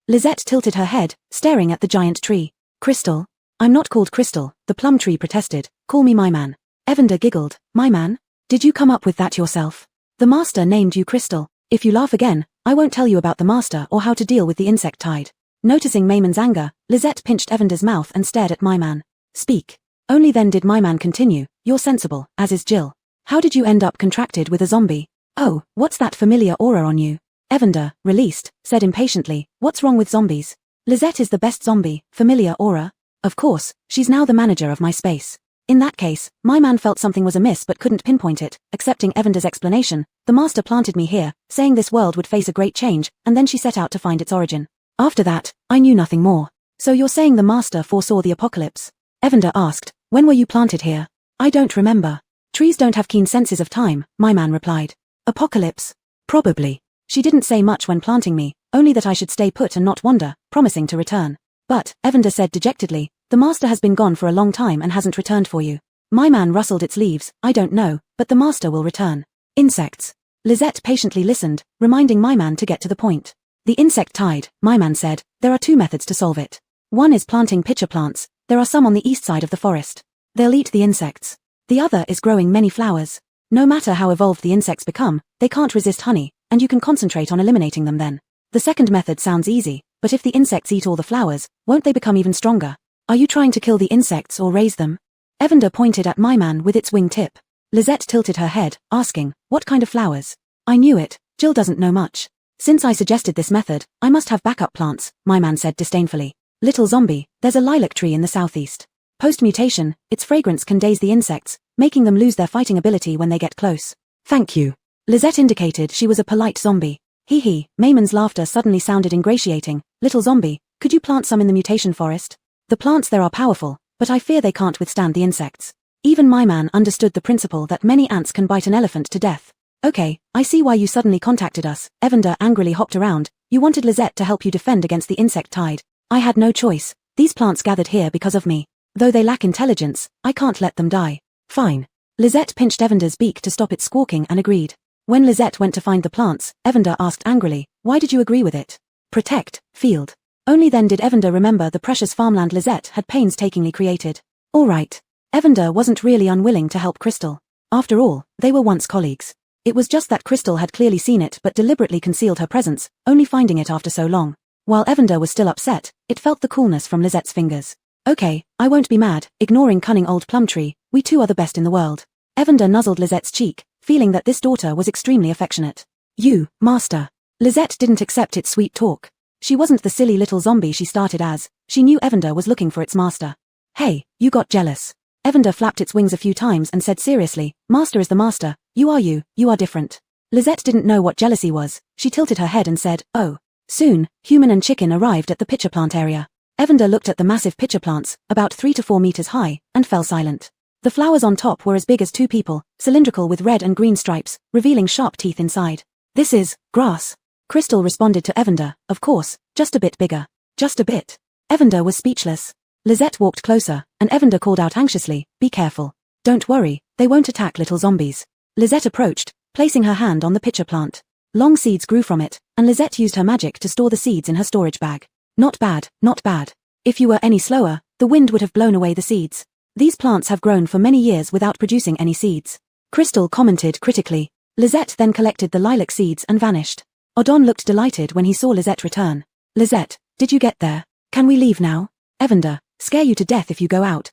Lisette tilted her head, staring at the giant tree. Crystal? I'm not called Crystal, the plum tree protested. Call me my man. Evander giggled. My man? Did you come up with that yourself? The master named you Crystal. If you laugh again, I won't tell you about the master or how to deal with the insect tide. Noticing Mayman's anger, Lisette pinched Evander's mouth and stared at my man. Speak. Only then did my man continue. You're sensible, as is Jill. How did you end up contracted with a zombie? Oh, what's that familiar aura on you? Evander, released, said impatiently, what's wrong with zombies? Lisette is the best zombie, familiar aura. Of course, she's now the manager of my space. In that case, my man felt something was amiss but couldn't pinpoint it. Accepting Evander's explanation, the master planted me here, saying this world would face a great change, and then she set out to find its origin. After that, I knew nothing more. So you're saying the master foresaw the apocalypse? Evander asked, when were you planted here? I don't remember. Trees don't have keen senses of time, my man replied. Apocalypse? Probably. She didn't say much when planting me, only that I should stay put and not wander, promising to return. But, Evander said dejectedly, the master has been gone for a long time and hasn't returned for you. My man rustled its leaves. I don't know, but the master will return. Insects. Lisette patiently listened, reminding my man to get to the point. The insect tide, my man said, there are two methods to solve it. One is planting pitcher plants. There are some on the east side of the forest. They'll eat the insects. The other is growing many flowers. No matter how evolved the insects become, they can't resist honey, and you can concentrate on eliminating them then. The second method sounds easy, but if the insects eat all the flowers, won't they become even stronger? Are you trying to kill the insects or raise them? Evander pointed at my man with its wing tip. Lisette tilted her head, asking, what kind of flowers? I knew it, Jill doesn't know much. Since I suggested this method, I must have backup plants, my man said disdainfully. Little zombie, there's a lilac tree in the southeast. Post-mutation, its fragrance can daze the insects, making them lose their fighting ability when they get close. Thank you. Lisette indicated she was a polite zombie. Hee hee, Mayman's laughter suddenly sounded ingratiating. Little zombie, could you plant some in the mutation forest? The plants there are powerful, but I fear they can't withstand the insects. Even my man understood the principle that many ants can bite an elephant to death. Okay, I see why you suddenly contacted us. Evander angrily hopped around. You wanted Lisette to help you defend against the insect tide. I had no choice. These plants gathered here because of me. Though they lack intelligence, I can't let them die. Fine. Lisette pinched Evander's beak to stop it squawking and agreed. When Lisette went to find the plants, Evander asked angrily, why did you agree with it? Protect, field. Only then did Evander remember the precious farmland Lisette had painstakingly created. All right. Evander wasn't really unwilling to help Crystal. After all, they were once colleagues. It was just that Crystal had clearly seen it but deliberately concealed her presence, only finding it after so long. While Evander was still upset, it felt the coolness from Lizette's fingers. Okay, I won't be mad, ignoring cunning old plum tree, we two are the best in the world. Evander nuzzled Lizette's cheek, feeling that this daughter was extremely affectionate. You, master. Lisette didn't accept its sweet talk. She wasn't the silly little zombie she started as, she knew Evander was looking for its master. Hey, you got jealous. Evander flapped its wings a few times and said seriously, master is the master, you are different. Lisette didn't know what jealousy was, she tilted her head and said, oh. Soon, Human and Chicken arrived at the pitcher plant area. Evander looked at the massive pitcher plants, about 3 to 4 meters high, and fell silent. The flowers on top were as big as 2 people, cylindrical with red and green stripes, revealing sharp teeth inside. This is grass. Crystal responded to Evander, of course, just a bit bigger. Just a bit. Evander was speechless. Lisette walked closer, and Evander called out anxiously, be careful. Don't worry, they won't attack little zombies. Lisette approached, placing her hand on the pitcher plant. Long seeds grew from it, and Lisette used her magic to store the seeds in her storage bag. Not bad, not bad. If you were any slower, the wind would have blown away the seeds. These plants have grown for many years without producing any seeds. Crystal commented critically. Lisette then collected the lilac seeds and vanished. Odon looked delighted when he saw Lisette return. Lisette, did you get there? Can we leave now? Evander, scare you to death if you go out.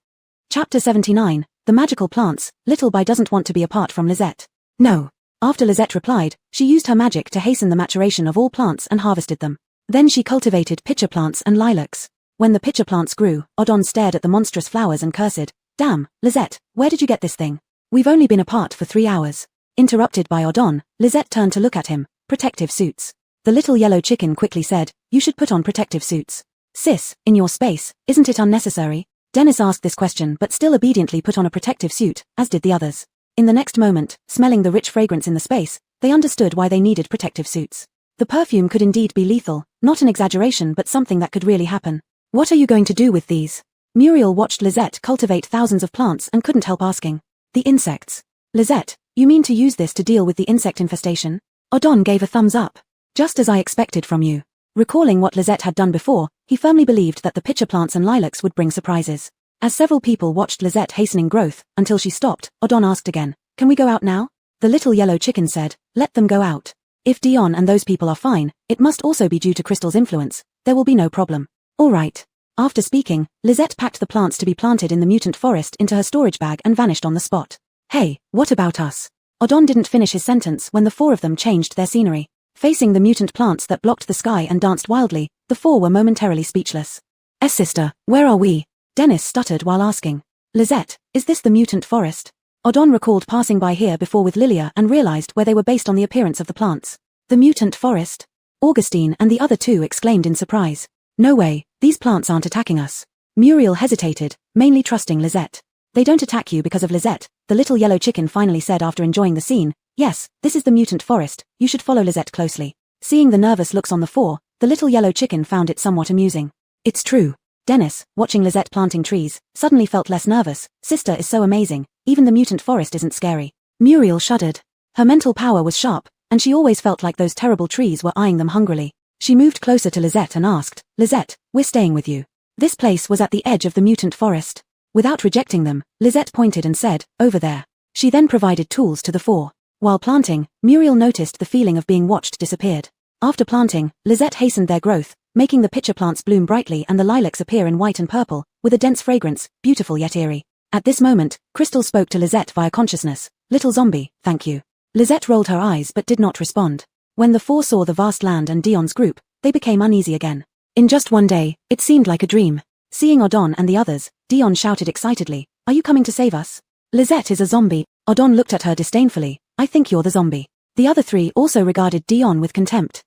Chapter 79, The Magical Plants. Little Bai doesn't want to be apart from Lisette. No. After Lisette replied, she used her magic to hasten the maturation of all plants and harvested them. Then she cultivated pitcher plants and lilacs. When the pitcher plants grew, Odon stared at the monstrous flowers and cursed. Damn, Lisette, where did you get this thing? We've only been apart for 3 hours. Interrupted by Odon, Lisette turned to look at him. Protective suits. The little yellow chicken quickly said, you should put on protective suits. Sis, in your space, isn't it unnecessary? Dennis asked this question but still obediently put on a protective suit, as did the others. In the next moment, smelling the rich fragrance in the space, they understood why they needed protective suits. The perfume could indeed be lethal, not an exaggeration but something that could really happen. What are you going to do with these? Muriel watched Lisette cultivate thousands of plants and couldn't help asking. The insects. Lisette, you mean to use this to deal with the insect infestation? Odon gave a thumbs up. Just as I expected from you. Recalling what Lisette had done before, he firmly believed that the pitcher plants and lilacs would bring surprises. As several people watched Lisette hastening growth, until she stopped, Odon asked again, can we go out now? The little yellow chicken said, let them go out. If Dion and those people are fine, it must also be due to Crystal's influence, there will be no problem. All right. After speaking, Lisette packed the plants to be planted in the mutant forest into her storage bag and vanished on the spot. Hey, what about us? Odon didn't finish his sentence when the 4 of them changed their scenery. Facing the mutant plants that blocked the sky and danced wildly, the 4 were momentarily speechless. Sister, where are we? Dennis stuttered while asking. Lisette, is this the mutant forest? Odon recalled passing by here before with Lilia and realized where they were based on the appearance of the plants. The mutant forest? Augustine and the other 2 exclaimed in surprise. No way, these plants aren't attacking us. Muriel hesitated, mainly trusting Lisette. They don't attack you because of Lisette, the little yellow chicken finally said after enjoying the scene. Yes, this is the mutant forest, you should follow Lisette closely. Seeing the nervous looks on the 4, the little yellow chicken found it somewhat amusing. It's true. Dennis, watching Lisette planting trees, suddenly felt less nervous. Sister is so amazing, even the mutant forest isn't scary. Muriel shuddered. Her mental power was sharp, and she always felt like those terrible trees were eyeing them hungrily. She moved closer to Lisette and asked, Lisette, we're staying with you. This place was at the edge of the mutant forest. Without rejecting them, Lisette pointed and said, over there. She then provided tools to the 4. While planting, Muriel noticed the feeling of being watched disappeared. After planting, Lisette hastened their growth, making the pitcher plants bloom brightly and the lilacs appear in white and purple, with a dense fragrance, beautiful yet eerie. At this moment, Crystal spoke to Lisette via consciousness. Little zombie, thank you. Lisette rolled her eyes but did not respond. When the 4 saw the vast land and Dion's group, they became uneasy again. In just one day, it seemed like a dream. Seeing Odon and the others, Dion shouted excitedly, are you coming to save us? Lisette is a zombie. Odon looked at her disdainfully. I think you're the zombie. The other 3 also regarded Dion with contempt.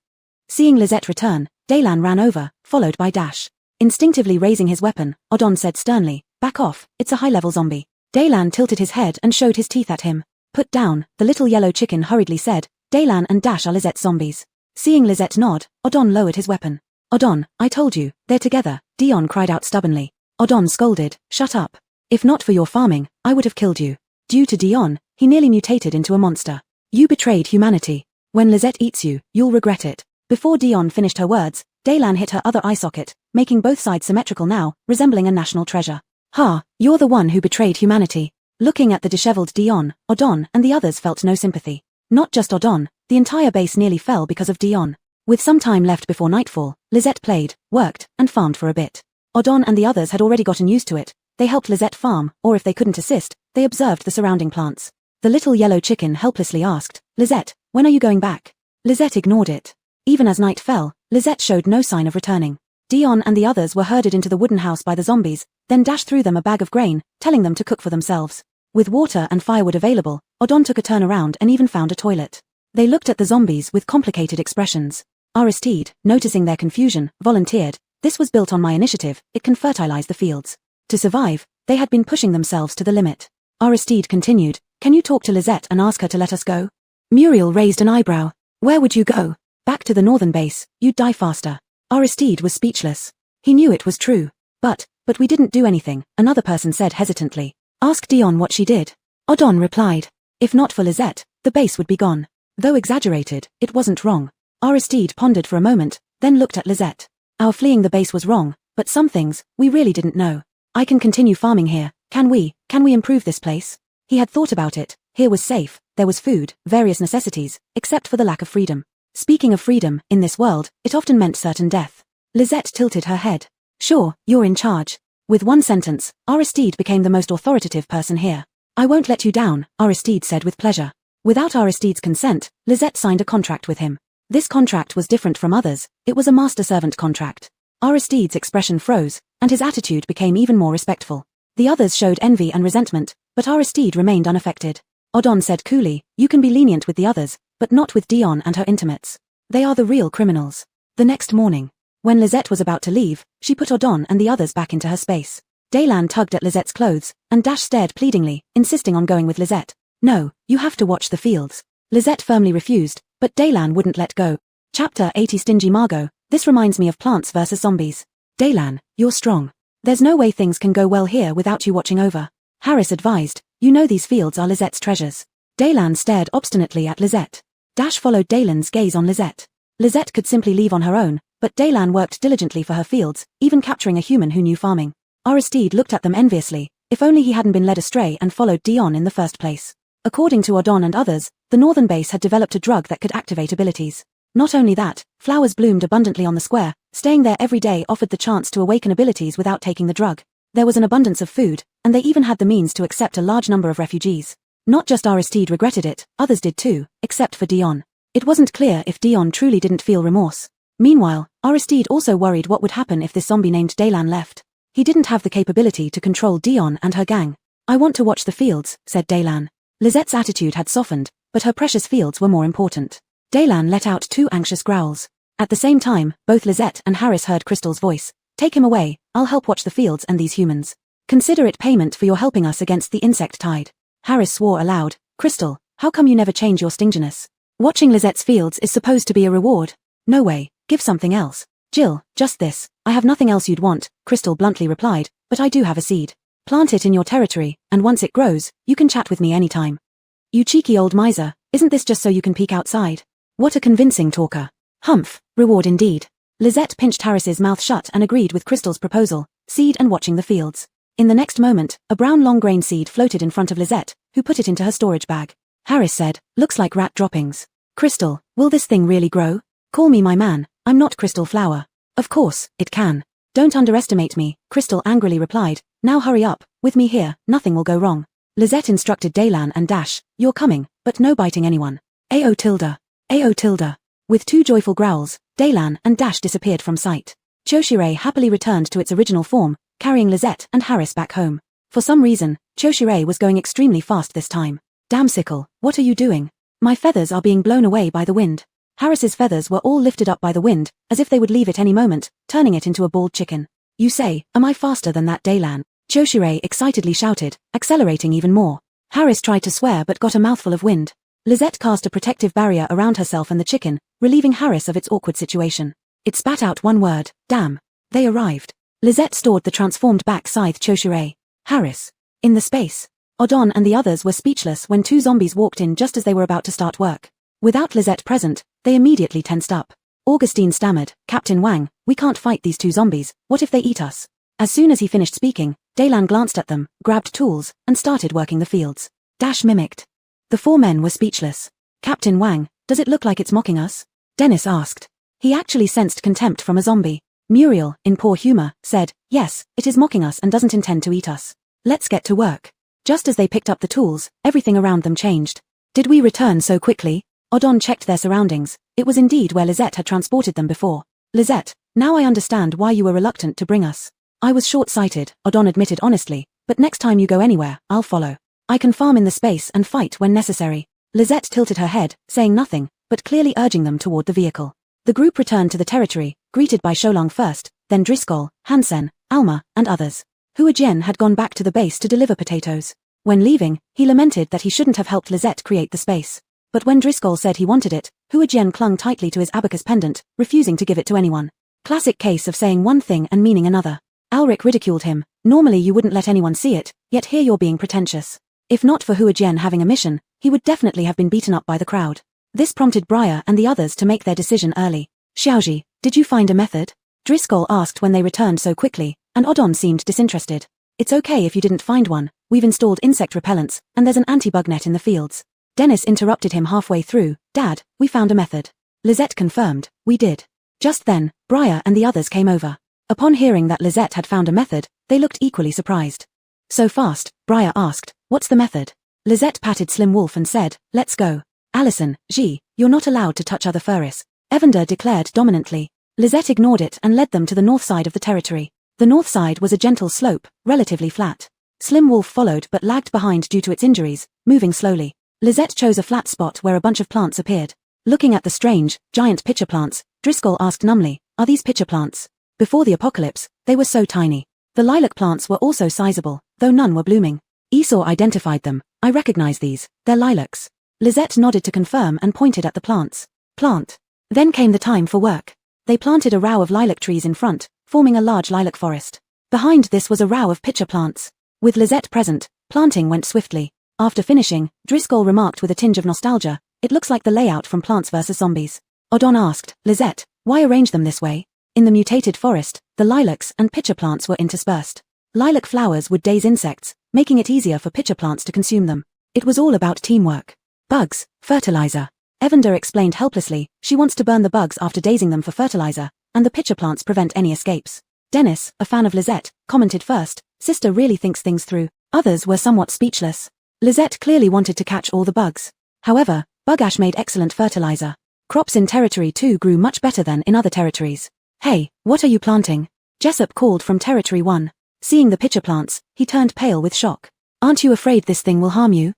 Seeing Lisette return, Daylan ran over, followed by Dash. Instinctively raising his weapon, Odon said sternly, back off, it's a high-level zombie. Daylan tilted his head and showed his teeth at him. Put down, the little yellow chicken hurriedly said, Daylan and Dash are Lisette's zombies. Seeing Lisette nod, Odon lowered his weapon. Odon, I told you, they're together, Dion cried out stubbornly. Odon scolded, shut up. If not for your farming, I would have killed you. Due to Dion, he nearly mutated into a monster. You betrayed humanity. When Lisette eats you, you'll regret it. Before Dion finished her words, Daylan hit her other eye socket, making both sides symmetrical now, resembling a national treasure. Ha, you're the one who betrayed humanity. Looking at the disheveled Dion, Odon and the others felt no sympathy. Not just Odon, the entire base nearly fell because of Dion. With some time left before nightfall, Lisette played, worked, and farmed for a bit. Odon and the others had already gotten used to it. They helped Lisette farm, or if they couldn't assist, they observed the surrounding plants. The little yellow chicken helplessly asked, "Lisette, when are you going back?" Lisette ignored it. Even as night fell, Lisette showed no sign of returning. Dion and the others were herded into the wooden house by the zombies, then Dash threw them a bag of grain, telling them to cook for themselves. With water and firewood available, Odon took a turn around and even found a toilet. They looked at the zombies with complicated expressions. Aristide, noticing their confusion, volunteered, "This was built on my initiative, it can fertilize the fields." To survive, they had been pushing themselves to the limit. Aristide continued, "Can you talk to Lisette and ask her to let us go?" Muriel raised an eyebrow. "Where would you go?" "Back to the northern base, you'd die faster." Aristide was speechless. He knew it was true. But we didn't do anything," another person said hesitantly. "Ask Dion what she did." Odon replied. If not for Lisette, the base would be gone. Though exaggerated, it wasn't wrong. Aristide pondered for a moment, then looked at Lisette. "Our fleeing the base was wrong, but some things, we really didn't know. I can continue farming here, can we improve this place?" He had thought about it. Here was safe, there was food, various necessities, except for the lack of freedom. Speaking of freedom, in this world, it often meant certain death. Lisette tilted her head. "Sure, you're in charge." With one sentence, Aristide became the most authoritative person here. "I won't let you down," Aristide said with pleasure. Without Aristide's consent, Lisette signed a contract with him. This contract was different from others, it was a master-servant contract. Aristide's expression froze, and his attitude became even more respectful. The others showed envy and resentment, but Aristide remained unaffected. Odon said coolly, "You can be lenient with the others, but not with Dion and her intimates. They are the real criminals." The next morning, when Lisette was about to leave, she put Odon and the others back into her space. Daylan tugged at Lisette's clothes, and Dash stared pleadingly, insisting on going with Lisette. "No, you have to watch the fields." Lisette firmly refused, but Daylan wouldn't let go. Chapter 80 Stingy Margot, this reminds me of Plants vs. Zombies. "Daylan, you're strong. There's no way things can go well here without you watching over." Harris advised, "You know these fields are Lisette's treasures." Daylan stared obstinately at Lisette. Dash followed Daylan's gaze on Lisette. Lisette could simply leave on her own, but Daylan worked diligently for her fields, even capturing a human who knew farming. Aristide looked at them enviously, if only he hadn't been led astray and followed Dion in the first place. According to Odon and others, the northern base had developed a drug that could activate abilities. Not only that, flowers bloomed abundantly on the square, staying there every day offered the chance to awaken abilities without taking the drug. There was an abundance of food, and they even had the means to accept a large number of refugees. Not just Aristide regretted it, others did too, except for Dion. It wasn't clear if Dion truly didn't feel remorse. Meanwhile, Aristide also worried what would happen if this zombie named Daylan left. He didn't have the capability to control Dion and her gang. "I want to watch the fields," said Daylan. Lisette's attitude had softened, but her precious fields were more important. Daylan let out 2 anxious growls. At the same time, both Lisette and Harris heard Crystal's voice. "Take him away, I'll help watch the fields and these humans. Consider it payment for your helping us against the insect tide." Harris swore aloud, "Crystal, how come you never change your stinginess? Watching Lisette's fields is supposed to be a reward. No way, give something else." "Jill, just this, I have nothing else you'd want," Crystal bluntly replied, "but I do have a seed. Plant it in your territory, and once it grows, you can chat with me anytime." "You cheeky old miser, isn't this just so you can peek outside?" What a convincing talker. Humph, reward indeed. Lisette pinched Harris's mouth shut and agreed with Crystal's proposal, seed and watching the fields. In the next moment, a brown long-grain seed floated in front of Lisette, who put it into her storage bag. Harris said, "Looks like rat droppings." "Crystal, will this thing really grow?" "Call me my man, I'm not Crystal Flower." "Of course, it can. Don't underestimate me," Crystal angrily replied. "Now hurry up, with me here, nothing will go wrong." Lisette instructed Daylan and Dash, "You're coming, but no biting anyone. Ao tilde. Ao tilde." With 2 joyful growls, Daylan and Dash disappeared from sight. Choshire happily returned to its original form, carrying Lisette and Harris back home. For some reason, Choshire was going extremely fast this time. "Damsicle, what are you doing?" "My feathers are being blown away by the wind." Harris's feathers were all lifted up by the wind, as if they would leave it any moment, turning it into a bald chicken. "You say, am I faster than that, Daylan?" Choshire excitedly shouted, accelerating even more. Harris tried to swear but got a mouthful of wind. Lisette cast a protective barrier around herself and the chicken, relieving Harris of its awkward situation. It spat out one word, "Damn." They arrived. Lisette stored the transformed back scythe Choshire. Harris. In the space. Odon and the others were speechless when 2 zombies walked in just as they were about to start work. Without Lisette present, they immediately tensed up. Augustine stammered, "Captain Wang, we can't fight these 2 zombies, what if they eat us?" As soon as he finished speaking, Daylan glanced at them, grabbed tools, and started working the fields. Dash mimicked. The 4 men were speechless. Captain Wang, does it look like it's mocking us? Dennis asked. He actually sensed contempt from a zombie. Muriel, in poor humor, said, yes, it is mocking us and doesn't intend to eat us. Let's get to work. Just as they picked up the tools, everything around them changed. Did we return so quickly? Odon checked their surroundings. It was indeed where Lizette had transported them before. Lizette, now I understand why you were reluctant to bring us. I was short-sighted, Odon admitted honestly, but next time you go anywhere, I'll follow. I can farm in the space and fight when necessary. Lizette tilted her head, saying nothing, but clearly urging them toward the vehicle. The group returned to the territory, greeted by Sholang first, then Driscoll, Hansen, Alma, and others. Hua Jian had gone back to the base to deliver potatoes. When leaving, he lamented that he shouldn't have helped Lizette create the space. But when Driscoll said he wanted it, Hua Jian clung tightly to his abacus pendant, refusing to give it to anyone. Classic case of saying one thing and meaning another. Alric ridiculed him. Normally you wouldn't let anyone see it, yet here you're being pretentious. If not for Hua Jian having a mission, he would definitely have been beaten up by the crowd. This prompted Briar and the others to make their decision early. Xiaoji, did you find a method? Driscoll asked when they returned so quickly, and Odon seemed disinterested. It's okay if you didn't find one, we've installed insect repellents, and there's an anti-bug net in the fields. Dennis interrupted him halfway through. Dad, we found a method. Lizette confirmed, we did. Just then, Briar and the others came over. Upon hearing that Lizette had found a method, they looked equally surprised. So fast, Briar asked, what's the method? Lizette patted Slim Wolf and said, let's go. Allison, G, you're not allowed to touch other furries. Evander declared dominantly. Lizette ignored it and led them to the north side of the territory. The north side was a gentle slope, relatively flat. Slim Wolf followed but lagged behind due to its injuries, moving slowly. Lizette chose a flat spot where a bunch of plants appeared. Looking at the strange, giant pitcher plants, Driscoll asked numbly, are these pitcher plants? Before the apocalypse, they were so tiny. The lilac plants were also sizable, though none were blooming. Esau identified them. I recognize these, they're lilacs. Lizette nodded to confirm and pointed at the plants. Plant. Then came the time for work. They planted a row of lilac trees in front, forming a large lilac forest. Behind this was a row of pitcher plants. With Lizette present, planting went swiftly. After finishing, Driscoll remarked with a tinge of nostalgia, it looks like the layout from Plants vs. Zombies. Odon asked, Lizette, why arrange them this way? In the mutated forest, the lilacs and pitcher plants were interspersed. Lilac flowers would daze insects, making it easier for pitcher plants to consume them. It was all about teamwork. Bugs, fertilizer. Evander explained helplessly, she wants to burn the bugs after dazing them for fertilizer, and the pitcher plants prevent any escapes. Dennis, a fan of Lizette, commented first, sister really thinks things through. Others were somewhat speechless. Lizette clearly wanted to catch all the bugs. However, bug ash made excellent fertilizer. Crops in Territory 2 grew much better than in other territories. Hey, what are you planting? Jessup called from Territory 1. Seeing the pitcher plants, he turned pale with shock. Aren't you afraid this thing will harm you?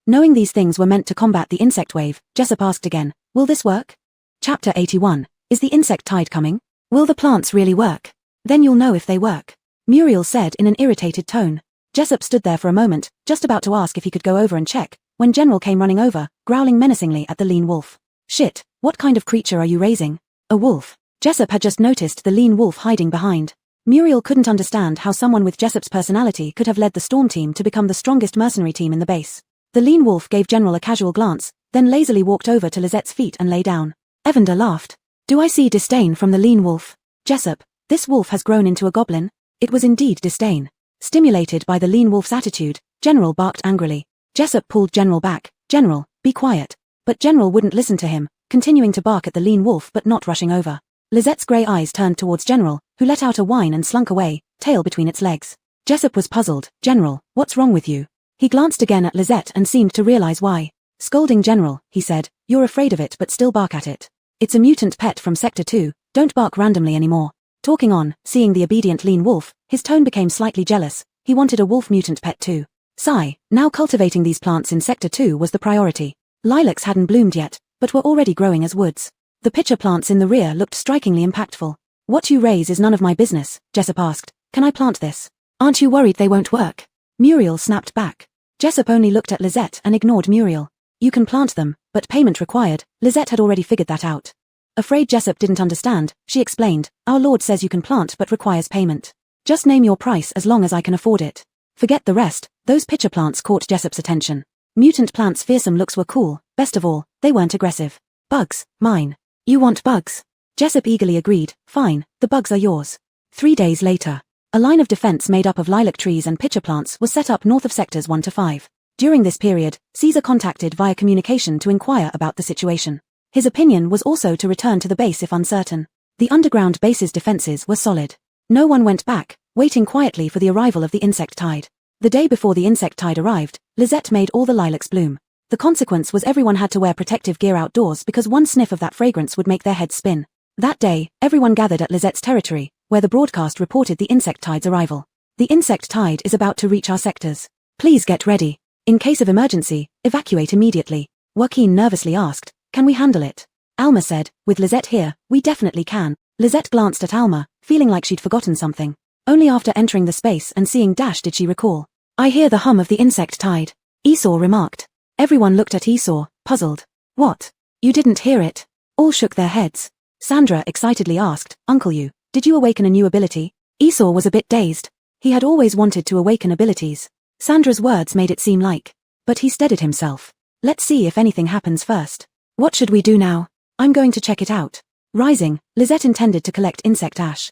Knowing these things were meant to combat the insect wave, Jessup asked again, will this work? Chapter 81. Is the insect tide coming? Will the plants really work? Then you'll know if they work. Muriel said in an irritated tone. Jessup stood there for a moment, just about to ask if he could go over and check, when General came running over, growling menacingly at the lean wolf. Shit, what kind of creature are you raising? A wolf. Jessup had just noticed the lean wolf hiding behind. Muriel couldn't understand how someone with Jessup's personality could have led the storm team to become the strongest mercenary team in the base. The lean wolf gave General a casual glance, then lazily walked over to Lizette's feet and lay down. Evander laughed. Do I see disdain from the lean wolf? Jessup, this wolf has grown into a goblin. It was indeed disdain. Stimulated by the lean wolf's attitude, General barked angrily. Jessup pulled General back. General, be quiet. But General wouldn't listen to him, continuing to bark at the lean wolf but not rushing over. Lizette's grey eyes turned towards General, who let out a whine and slunk away, tail between its legs. Jessup was puzzled. General, what's wrong with you? He glanced again at Lizette and seemed to realize why. Scolding General, he said, you're afraid of it but still bark at it. It's a mutant pet from Sector 2, don't bark randomly anymore. Talking on, seeing the obedient lean wolf, his tone became slightly jealous. He wanted a wolf mutant pet too. Sigh, now cultivating these plants in Sector 2 was the priority. Lilacs hadn't bloomed yet, but were already growing as woods. The pitcher plants in the rear looked strikingly impactful. What you raise is none of my business, Jessup asked. Can I plant this? Aren't you worried they won't work? Muriel snapped back. Jessup only looked at Lizette and ignored Muriel. You can plant them, but payment required. Lizette had already figured that out. Afraid Jessup didn't understand, she explained, our lord says you can plant but requires payment. Just name your price as long as I can afford it. Forget the rest, those pitcher plants caught Jessup's attention. Mutant plants' fearsome looks were cool, best of all, they weren't aggressive. Bugs, mine. You want bugs? Jessup eagerly agreed, fine, the bugs are yours. 3 days later. A line of defense made up of lilac trees and pitcher plants was set up north of sectors 1 to 5. During this period, Caesar contacted via communication to inquire about the situation. His opinion was also to return to the base if uncertain. The underground base's defenses were solid. No one went back, waiting quietly for the arrival of the insect tide. The day before the insect tide arrived, Lisette made all the lilacs bloom. The consequence was everyone had to wear protective gear outdoors because one sniff of that fragrance would make their heads spin. That day, everyone gathered at Lisette's territory, where the broadcast reported the insect tide's arrival. The insect tide is about to reach our sectors. Please get ready. In case of emergency, evacuate immediately. Joaquin nervously asked, can we handle it? Alma said, with Lisette here, we definitely can. Lisette glanced at Alma, feeling like she'd forgotten something. Only after entering the space and seeing Dash did she recall. I hear the hum of the insect tide. Esau remarked. Everyone looked at Esau, puzzled. What? You didn't hear it? All shook their heads. Sandra excitedly asked, Uncle you, did you awaken a new ability? Esau was a bit dazed. He had always wanted to awaken abilities. Sandra's words made it seem like. But he steadied himself. Let's see if anything happens first. What should we do now? I'm going to check it out. Rising, Lisette intended to collect insect ash.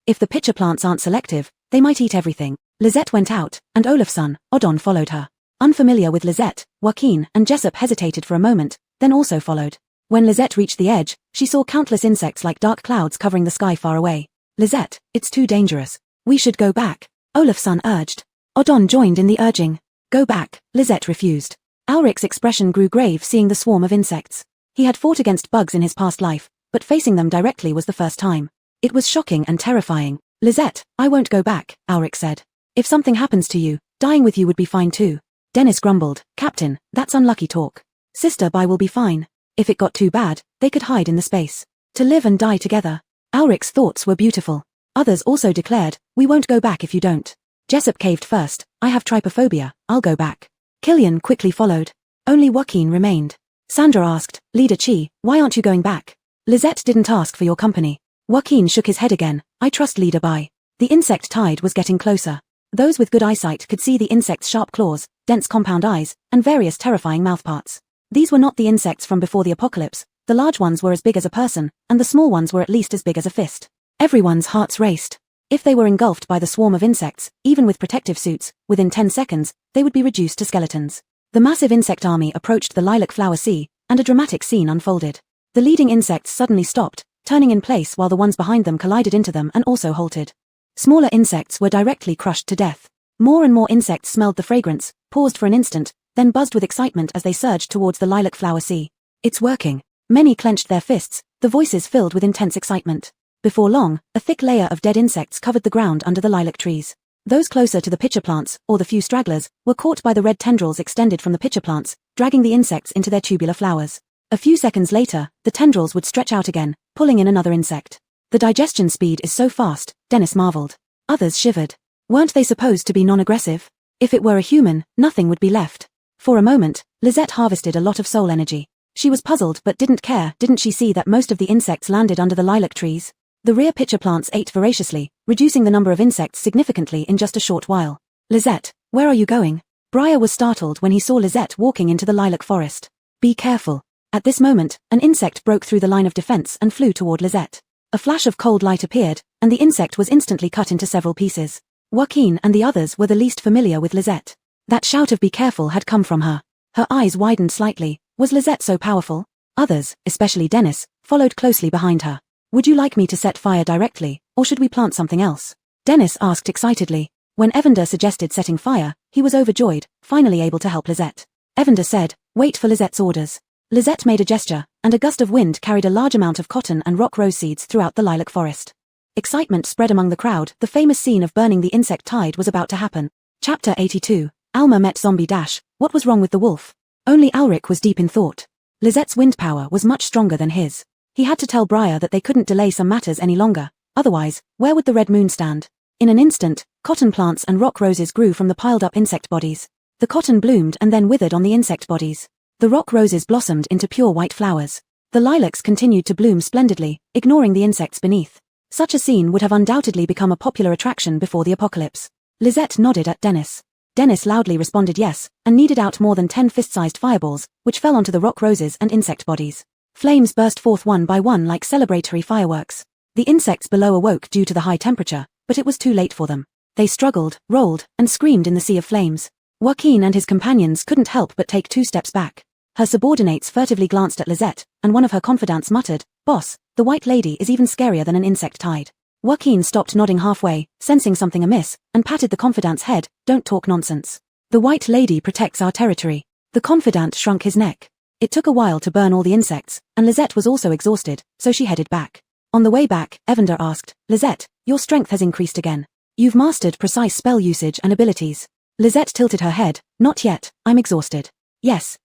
If the pitcher plants aren't selective, they might eat everything. Lisette went out, and Olaf's son, Odon, followed her. Unfamiliar with Lisette, Joaquin and Jessup hesitated for a moment, then also followed. When Lisette reached the edge, she saw countless insects like dark clouds covering the sky far away. Lisette, it's too dangerous. We should go back, Olaf's son urged. Odon joined in the urging. Go back, Lisette refused. Ulrich's expression grew grave seeing the swarm of insects. He had fought against bugs in his past life, but facing them directly was the first time. It was shocking and terrifying. Lisette, I won't go back, Ulrich said. If something happens to you, dying with you would be fine too. Dennis grumbled, Captain, that's unlucky talk. Sister Bai will be fine. If it got too bad, they could hide in the space. To live and die together. Ulrich's thoughts were beautiful. Others also declared, we won't go back if you don't. Jessup caved first, I have trypophobia, I'll go back. Killian quickly followed. Only Joaquin remained. Sandra asked, Leader Chi, why aren't you going back? Lisette didn't ask for your company. Joaquin shook his head again, I trust Leader Bai. The insect tide was getting closer. Those with good eyesight could see the insect's sharp claws, dense compound eyes, and various terrifying mouthparts. These were not the insects from before the apocalypse. The large ones were as big as a person, and the small ones were at least as big as a fist. Everyone's hearts raced. If they were engulfed by the swarm of insects, even with protective suits, within 10 seconds, they would be reduced to skeletons. The massive insect army approached the lilac flower sea, and a dramatic scene unfolded. The leading insects suddenly stopped, turning in place while the ones behind them collided into them and also halted. Smaller insects were directly crushed to death. More and more insects smelled the fragrance, paused for an instant, then buzzed with excitement as they surged towards the lilac flower sea. It's working. Many clenched their fists, the voices filled with intense excitement. Before long, a thick layer of dead insects covered the ground under the lilac trees. Those closer to the pitcher plants, or the few stragglers, were caught by the red tendrils extended from the pitcher plants, dragging the insects into their tubular flowers. A few seconds later, the tendrils would stretch out again, pulling in another insect. The digestion speed is so fast, Dennis marveled. Others shivered. Weren't they supposed to be non-aggressive? If it were a human, nothing would be left. For a moment, Lisette harvested a lot of soul energy. She was puzzled but didn't care. Didn't she see that most of the insects landed under the lilac trees? The rear pitcher plants ate voraciously, reducing the number of insects significantly in just a short while. Lisette, where are you going? Briar was startled when he saw Lisette walking into the lilac forest. Be careful. At this moment, an insect broke through the line of defense and flew toward Lisette. A flash of cold light appeared, and the insect was instantly cut into several pieces. Joaquin and the others were the least familiar with Lisette. That shout of be careful had come from her. Her eyes widened slightly. Was Lisette so powerful? Others, especially Dennis, followed closely behind her. Would you like me to set fire directly, or should we plant something else? Dennis asked excitedly. When Evander suggested setting fire, he was overjoyed, finally able to help Lisette. Evander said, wait for Lisette's orders. Lisette made a gesture, and a gust of wind carried a large amount of cotton and rock rose seeds throughout the lilac forest. Excitement spread among the crowd. The famous scene of burning the insect tide was about to happen. Chapter 82. Alma met Zombie Dash. What was wrong with the wolf? Only Ulrich was deep in thought. Lisette's wind power was much stronger than his. He had to tell Briar that they couldn't delay some matters any longer. Otherwise, where would the red moon stand? In an instant, cotton plants and rock roses grew from the piled-up insect bodies. The cotton bloomed and then withered on the insect bodies. The rock roses blossomed into pure white flowers. The lilacs continued to bloom splendidly, ignoring the insects beneath. Such a scene would have undoubtedly become a popular attraction before the apocalypse. Lisette nodded at Dennis. Dennis loudly responded yes, and kneaded out more than 10 fist-sized fireballs, which fell onto the rock roses and insect bodies. Flames burst forth one by one like celebratory fireworks. The insects below awoke due to the high temperature, but it was too late for them. They struggled, rolled, and screamed in the sea of flames. Joaquin and his companions couldn't help but take 2 steps back. Her subordinates furtively glanced at Lisette, and one of her confidants muttered, "Boss, the white lady is even scarier than an insect tide." Joaquin stopped nodding halfway, sensing something amiss, and patted the confidant's head. "Don't talk nonsense. The white lady protects our territory." The confidant shrunk his neck. It took a while to burn all the insects, and Lisette was also exhausted, so she headed back. On the way back, Evander asked, "Lisette, your strength has increased again. You've mastered precise spell usage and abilities." Lisette tilted her head. "Not yet, I'm exhausted." Yes,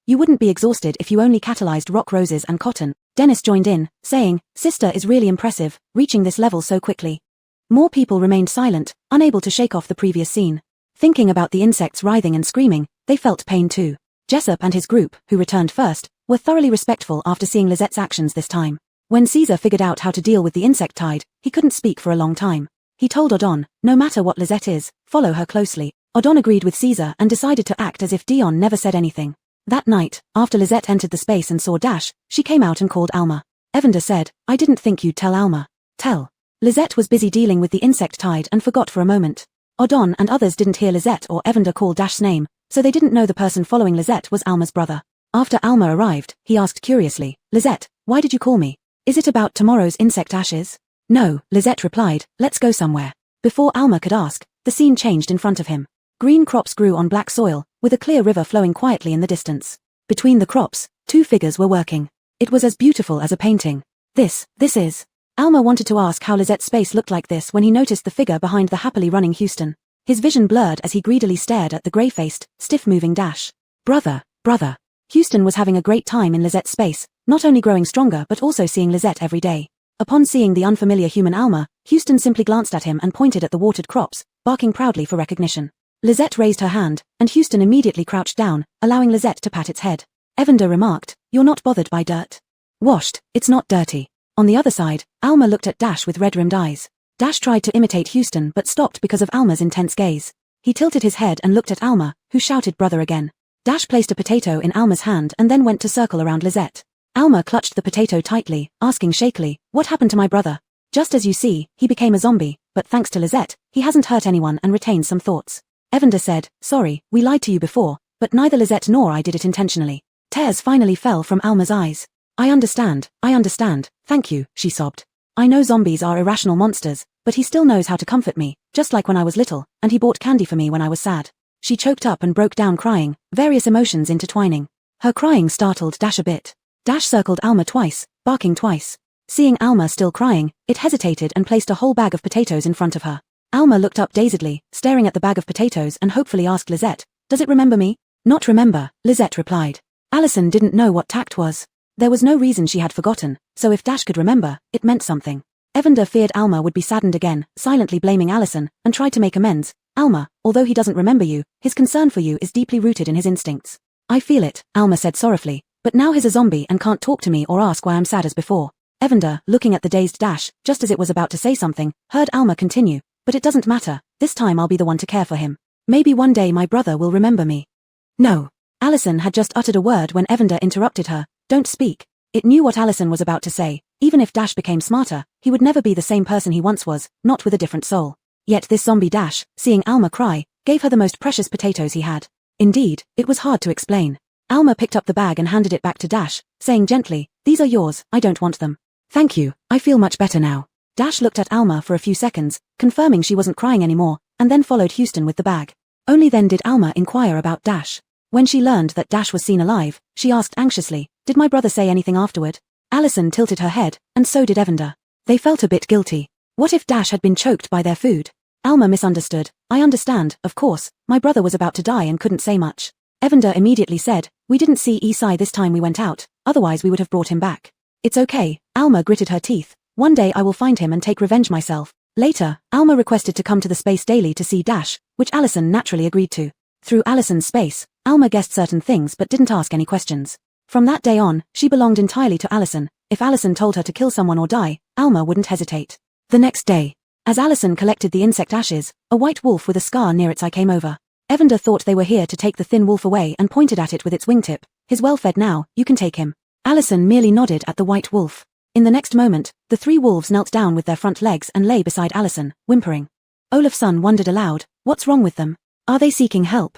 you wouldn't be exhausted if you only catalyzed rock roses and cotton." Dennis joined in, saying, "Sister is really impressive, reaching this level so quickly." More people remained silent, unable to shake off the previous scene. Thinking about the insects writhing and screaming, they felt pain too. Jessup and his group, who returned first, were thoroughly respectful after seeing Lisette's actions this time. When Caesar figured out how to deal with the insect tide, he couldn't speak for a long time. He told Odon, "No matter what Lisette is, follow her closely." Odon agreed with Caesar and decided to act as if Dion never said anything. That night, after Lisette entered the space and saw Dash, she came out and called Alma. Evander said, "I didn't think you'd tell Alma." "Tell." Lisette was busy dealing with the insect tide and forgot for a moment. Odon and others didn't hear Lisette or Evander call Dash's name, so they didn't know the person following Lisette was Alma's brother. After Alma arrived, he asked curiously, "Lisette, why did you call me? Is it about tomorrow's insect ashes?" "No," Lisette replied, "let's go somewhere." Before Alma could ask, the scene changed in front of him. Green crops grew on black soil, with a clear river flowing quietly in the distance. Between the crops, 2 figures were working. It was as beautiful as a painting. This is. Alma wanted to ask how Lisette's face looked like this when he noticed the figure behind the happily running Houston. His vision blurred as he greedily stared at the grey-faced, stiff-moving Dash. Brother. Houston was having a great time in Lisette's space, not only growing stronger but also seeing Lisette every day. Upon seeing the unfamiliar human Alma, Houston simply glanced at him and pointed at the watered crops, barking proudly for recognition. Lisette raised her hand, and Houston immediately crouched down, allowing Lisette to pat its head. Evander remarked, "You're not bothered by dirt." "Washed, it's not dirty." On the other side, Alma looked at Dash with red-rimmed eyes. Dash tried to imitate Houston but stopped because of Alma's intense gaze. He tilted his head and looked at Alma, who shouted brother again. Dash placed a potato in Alma's hand and then went to circle around Lisette. Alma clutched the potato tightly, asking shakily, "What happened to my brother?" "Just as you see, he became a zombie, but thanks to Lisette, he hasn't hurt anyone and retained some thoughts." Evander said, "Sorry, we lied to you before, but neither Lisette nor I did it intentionally." Tears finally fell from Alma's eyes. I understand, thank you," she sobbed. "I know zombies are irrational monsters, but he still knows how to comfort me, just like when I was little, and he bought candy for me when I was sad." She choked up and broke down crying, various emotions intertwining. Her crying startled Dash a bit. Dash circled Alma twice, barking twice. Seeing Alma still crying, it hesitated and placed a whole bag of potatoes in front of her. Alma looked up dazedly, staring at the bag of potatoes and hopefully asked Lisette, "Does it remember me?" "Not remember," Lisette replied. Allison didn't know what tact was. There was no reason she had forgotten, so if Dash could remember, it meant something. Evander feared Alma would be saddened again, silently blaming Allison, and tried to make amends. "Alma, although he doesn't remember you, his concern for you is deeply rooted in his instincts." "I feel it," Alma said sorrowfully, "but now he's a zombie and can't talk to me or ask why I'm sad as before." Evander, looking at the dazed Dash, just as it was about to say something, heard Alma continue, "But it doesn't matter, this time I'll be the one to care for him. Maybe one day my brother will remember me." "No." Allison had just uttered a word when Evander interrupted her, "Don't speak." It knew what Allison was about to say. Even if Dash became smarter, he would never be the same person he once was, not with a different soul. Yet this zombie Dash, seeing Alma cry, gave her the most precious potatoes he had. Indeed, it was hard to explain. Alma picked up the bag and handed it back to Dash, saying gently, "These are yours, I don't want them." "Thank you, I feel much better now." Dash looked at Alma for a few seconds, confirming she wasn't crying anymore, and then followed Houston with the bag. Only then did Alma inquire about Dash. When she learned that Dash was seen alive, she asked anxiously, "Did my brother say anything afterward?" Allison tilted her head, and so did Evander. They felt a bit guilty. What if Dash had been choked by their food? Alma misunderstood. "I understand, of course, my brother was about to die and couldn't say much." Evander immediately said, "We didn't see Isai this time we went out, otherwise we would have brought him back." "It's okay," Alma gritted her teeth. "One day I will find him and take revenge myself." Later, Alma requested to come to the space daily to see Dash, which Allison naturally agreed to. Through Allison's space, Alma guessed certain things but didn't ask any questions. From that day on, she belonged entirely to Allison. If Allison told her to kill someone or die, Alma wouldn't hesitate. The next day, as Allison collected the insect ashes, a white wolf with a scar near its eye came over. Evander thought they were here to take the thin wolf away and pointed at it with its wingtip. "He's well fed now, you can take him." Allison merely nodded at the white wolf. In the next moment, The 3 wolves knelt down with their front legs and lay beside Allison, whimpering. Olafsson wondered aloud, what's wrong with them? Are they seeking help?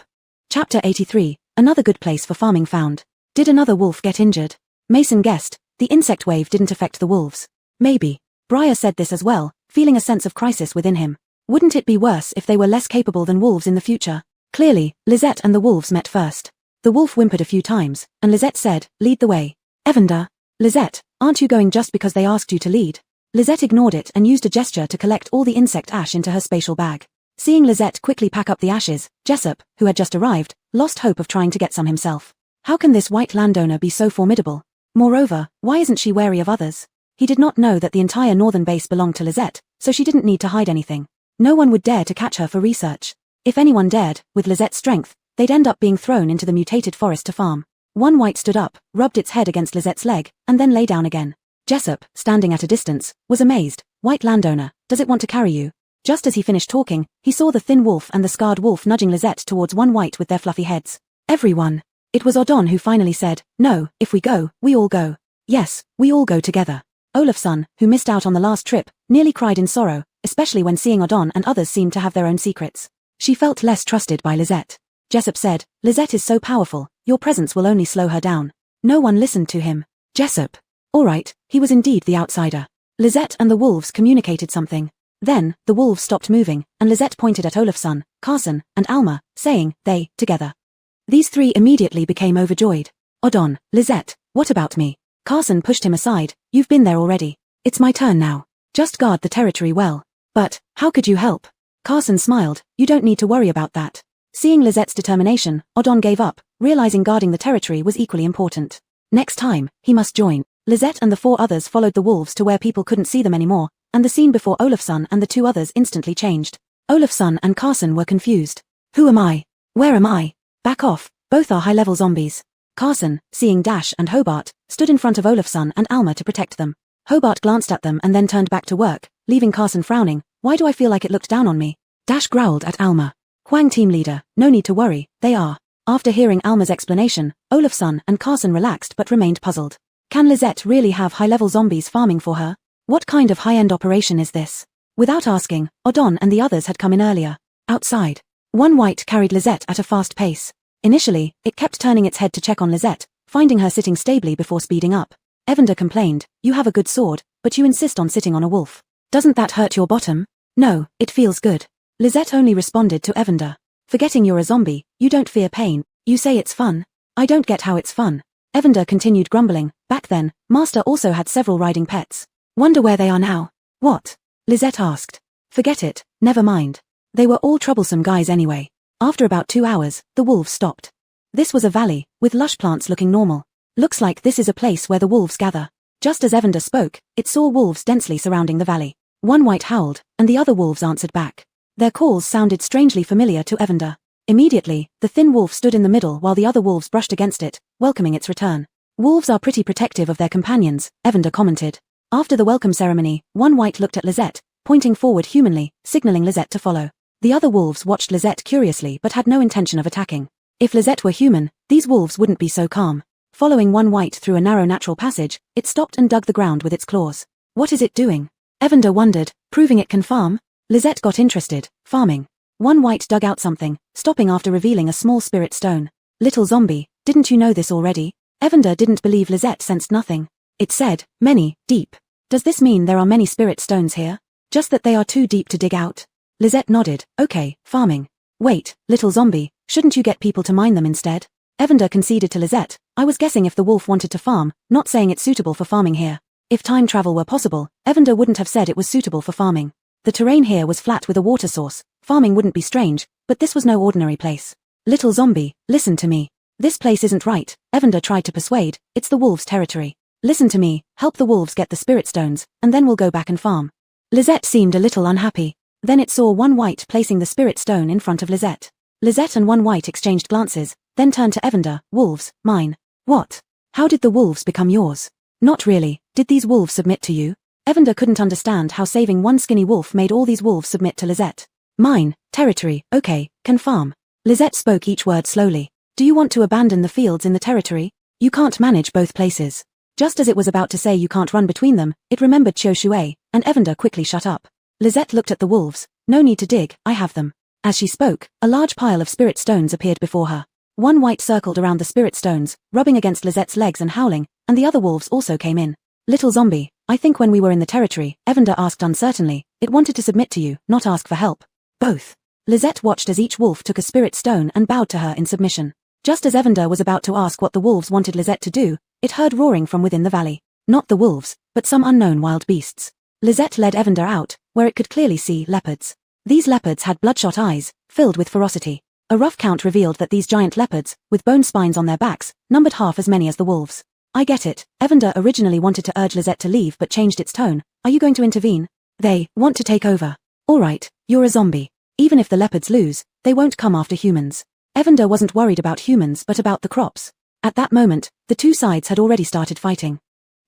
Chapter 83, another good place for farming found. Did another wolf get injured? Mason guessed, the insect wave didn't affect the wolves. Maybe. Briar said this as well, feeling a sense of crisis within him. Wouldn't it be worse if they were less capable than wolves in the future? Clearly, Lizette and the wolves met first. The wolf whimpered a few times, and Lizette said, lead the way. Evander. Lizette, aren't you going just because they asked you to lead? Lizette ignored it and used a gesture to collect all the insect ash into her spatial bag. Seeing Lizette quickly pack up the ashes, Jessup, who had just arrived, lost hope of trying to get some himself. How can this white landowner be so formidable? Moreover, why isn't she wary of others? He did not know that the entire northern base belonged to Lizette, so she didn't need to hide anything. No one would dare to catch her for research. If anyone dared, with Lizette's strength, they'd end up being thrown into the mutated forest to farm. One white stood up, rubbed its head against Lizette's leg, and then lay down again. Jessup, standing at a distance, was amazed. White landowner, does it want to carry you? Just as he finished talking, he saw the thin wolf and the scarred wolf nudging Lizette towards one white with their fluffy heads. Everyone. It was Odon who finally said, no, if we go, we all go. Yes, we all go together. Olafsson, who missed out on the last trip, nearly cried in sorrow, especially when seeing Odon and others seemed to have their own secrets. She felt less trusted by Lizette. Jessup said, Lizette is so powerful, your presence will only slow her down. No one listened to him. Jessup. All right, he was indeed the outsider. Lizette and the wolves communicated something. Then, the wolves stopped moving, and Lizette pointed at Olafsson, Carson, and Alma, saying, they, together. These 3 immediately became overjoyed. Odon, Lizette, what about me? Carson pushed him aside, you've been there already. It's my turn now. Just guard the territory well. But, how could you help? Carson smiled, you don't need to worry about that. Seeing Lizette's determination, Odon gave up, realizing guarding the territory was equally important. Next time, he must join. Lizette and the 4 others followed the wolves to where people couldn't see them anymore, and the scene before Olafsson and the 2 others instantly changed. Olafsson and Carson were confused. Who am I? Where am I? Back off, both are high-level zombies. Carson, seeing Dash and Hobart, stood in front of Olafsson and Alma to protect them. Hobart glanced at them and then turned back to work, leaving Carson frowning. Why do I feel like it looked down on me? Dash growled at Alma. Huang team leader, no need to worry, they are. After hearing Alma's explanation, Olafsson and Carson relaxed but remained puzzled. Can Lizette really have high-level zombies farming for her? What kind of high-end operation is this? Without asking, Odon and the others had come in earlier. Outside. One white carried Lizette at a fast pace. Initially, it kept turning its head to check on Lizette, finding her sitting stably before speeding up. Evander complained, you have a good sword, but you insist on sitting on a wolf. Doesn't that hurt your bottom? No, it feels good. Lizette only responded to Evander. Forgetting you're a zombie, you don't fear pain, you say it's fun. I don't get how it's fun. Evander continued grumbling, back then, Master also had several riding pets. Wonder where they are now. What? Lizette asked. Forget it, never mind. They were all troublesome guys anyway. After about 2 hours, the wolves stopped. This was a valley, with lush plants looking normal. Looks like this is a place where the wolves gather. Just as Evander spoke, it saw wolves densely surrounding the valley. One white howled, and the other wolves answered back. Their calls sounded strangely familiar to Evander. Immediately, the thin wolf stood in the middle while the other wolves brushed against it, welcoming its return. Wolves are pretty protective of their companions, Evander commented. After the welcome ceremony, one white looked at Lizette, pointing forward humanly, signaling Lizette to follow. The other wolves watched Lizette curiously but had no intention of attacking. If Lizette were human, these wolves wouldn't be so calm. Following one white through a narrow natural passage, it stopped and dug the ground with its claws. What is it doing? Evander wondered, proving it can farm? Lizette got interested, farming. One white dug out something, stopping after revealing a small spirit stone. Little zombie, didn't you know this already? Evander didn't believe Lizette sensed nothing. It said, many, deep. Does this mean there are many spirit stones here? Just that they are too deep to dig out? Lizette nodded, okay, farming. Wait, little zombie, shouldn't you get people to mine them instead? Evander conceded to Lizette, I was guessing if the wolf wanted to farm, not saying it's suitable for farming here. If time travel were possible, Evander wouldn't have said it was suitable for farming. The terrain here was flat with a water source, farming wouldn't be strange, but this was no ordinary place. Little zombie, listen to me. This place isn't right, Evander tried to persuade, it's the wolves' territory. Listen to me, help the wolves get the spirit stones, and then we'll go back and farm. Lizette seemed a little unhappy. Then it saw one white placing the spirit stone in front of Lizette. Lizette and one white exchanged glances, then turned to Evander, wolves, mine. What? How did the wolves become yours? Not really, did these wolves submit to you? Evander couldn't understand how saving one skinny wolf made all these wolves submit to Lizette. Mine, territory, okay, can farm. Lizette spoke each word slowly. Do you want to abandon the fields in the territory? You can't manage both places. Just as it was about to say you can't run between them, it remembered Qiu Shui, and Evander quickly shut up. Lisette looked at the wolves. No need to dig, I have them. As she spoke, a large pile of spirit stones appeared before her. One white circled around the spirit stones, rubbing against Lisette's legs and howling, and the other wolves also came in. Little zombie, I think when we were in the territory, Evander asked uncertainly, it wanted to submit to you, not ask for help. Both. Lisette watched as each wolf took a spirit stone and bowed to her in submission. Just as Evander was about to ask what the wolves wanted Lisette to do, it heard roaring from within the valley. Not the wolves, but some unknown wild beasts. Lisette led Evander out, where it could clearly see leopards. These leopards had bloodshot eyes, filled with ferocity. A rough count revealed that these giant leopards, with bone spines on their backs, numbered half as many as the wolves. I get it. Evander originally wanted to urge Lisette to leave but changed its tone. Are you going to intervene? They want to take over. Alright, you're a zombie. Even if the leopards lose, they won't come after humans. Evander wasn't worried about humans but about the crops. At that moment, the two sides had already started fighting.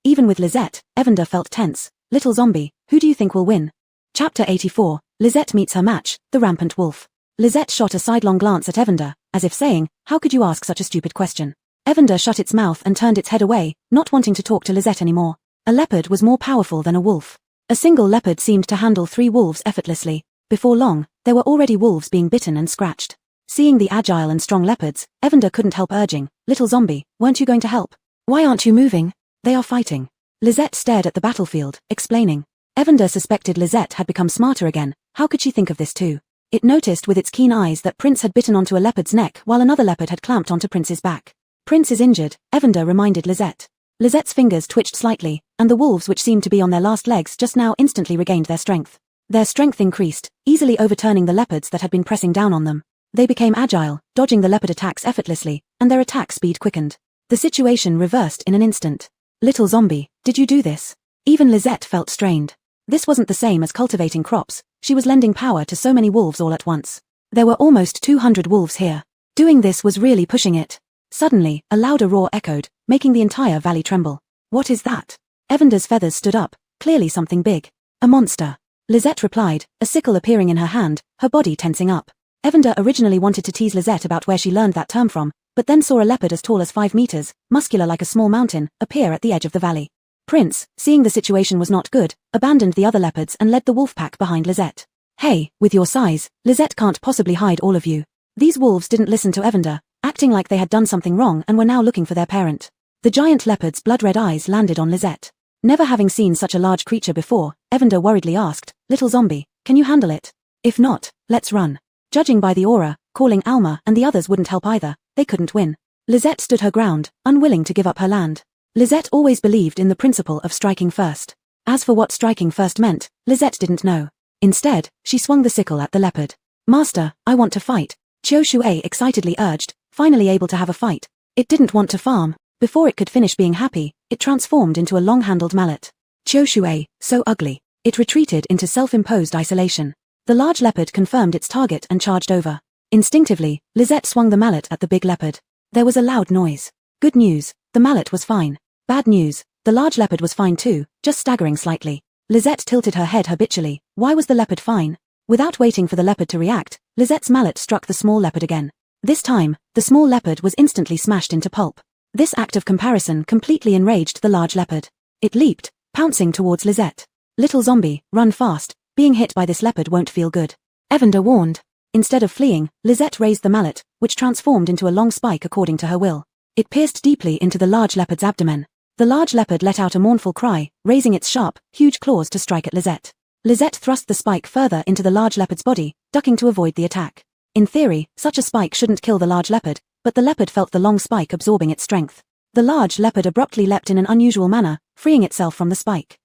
Even with Lisette, Evander felt tense. Little zombie, who do you think will win? Chapter 84, Lisette meets her match, the rampant wolf. Lisette shot a sidelong glance at Evander, as if saying, how could you ask such a stupid question? Evander shut its mouth and turned its head away, not wanting to talk to Lisette anymore. A leopard was more powerful than a wolf. A single leopard seemed to handle 3 wolves effortlessly. Before long, there were already wolves being bitten and scratched. Seeing the agile and strong leopards, Evander couldn't help urging, little zombie, weren't you going to help? Why aren't you moving? They are fighting. Lisette stared at the battlefield, explaining. Evander suspected Lisette had become smarter again. How could she think of this too? It noticed with its keen eyes that Prince had bitten onto a leopard's neck while another leopard had clamped onto Prince's back. Prince is injured, Evander reminded Lisette. Lisette's fingers twitched slightly, and the wolves which seemed to be on their last legs just now instantly regained their strength. Their strength increased, easily overturning the leopards that had been pressing down on them. They became agile, dodging the leopard attacks effortlessly, and their attack speed quickened. The situation reversed in an instant. Little zombie, did you do this? Even Lisette felt strained. This wasn't the same as cultivating crops. She was lending power to so many wolves all at once. There were almost 200 wolves here. Doing this was really pushing it. Suddenly, a louder roar echoed, making the entire valley tremble. What is that? Evander's feathers stood up, clearly something big. A monster. Lisette replied, a sickle appearing in her hand, her body tensing up. Evander originally wanted to tease Lisette about where she learned that term from, but then saw a leopard as tall as 5 meters, muscular like a small mountain, appear at the edge of the valley. Prince, seeing the situation was not good, abandoned the other leopards and led the wolf pack behind Lisette. Hey, with your size, Lisette can't possibly hide all of you. These wolves didn't listen to Evander, acting like they had done something wrong and were now looking for their parent. The giant leopard's blood-red eyes landed on Lisette. Never having seen such a large creature before, Evander worriedly asked, little zombie, can you handle it? If not, let's run. Judging by the aura, calling Alma and the others wouldn't help either. They couldn't win. Lisette stood her ground, unwilling to give up her land. Lisette always believed in the principle of striking first. As for what striking first meant, Lisette didn't know. Instead, she swung the sickle at the leopard. Master, I want to fight, Qiu Shui excitedly urged, finally able to have a fight. It didn't want to farm. Before it could finish being happy, it transformed into a long-handled mallet. Qiu Shui, so ugly. It retreated into self-imposed isolation. The large leopard confirmed its target and charged over. Instinctively, Lisette swung the mallet at the big leopard. There was a loud noise. Good news, the mallet was fine. Bad news, the large leopard was fine too, just staggering slightly. Lisette tilted her head habitually. Why was the leopard fine? Without waiting for the leopard to react, Lisette's mallet struck the small leopard again. This time, the small leopard was instantly smashed into pulp. This act of comparison completely enraged the large leopard. It leaped, pouncing towards Lisette. Little zombie, run fast. Being hit by this leopard won't feel good. Evander warned. Instead of fleeing, Lisette raised the mallet, which transformed into a long spike according to her will. It pierced deeply into the large leopard's abdomen. The large leopard let out a mournful cry, raising its sharp, huge claws to strike at Lisette. Lisette thrust the spike further into the large leopard's body, ducking to avoid the attack. In theory, such a spike shouldn't kill the large leopard, but the leopard felt the long spike absorbing its strength. The large leopard abruptly leapt in an unusual manner, freeing itself from the spike.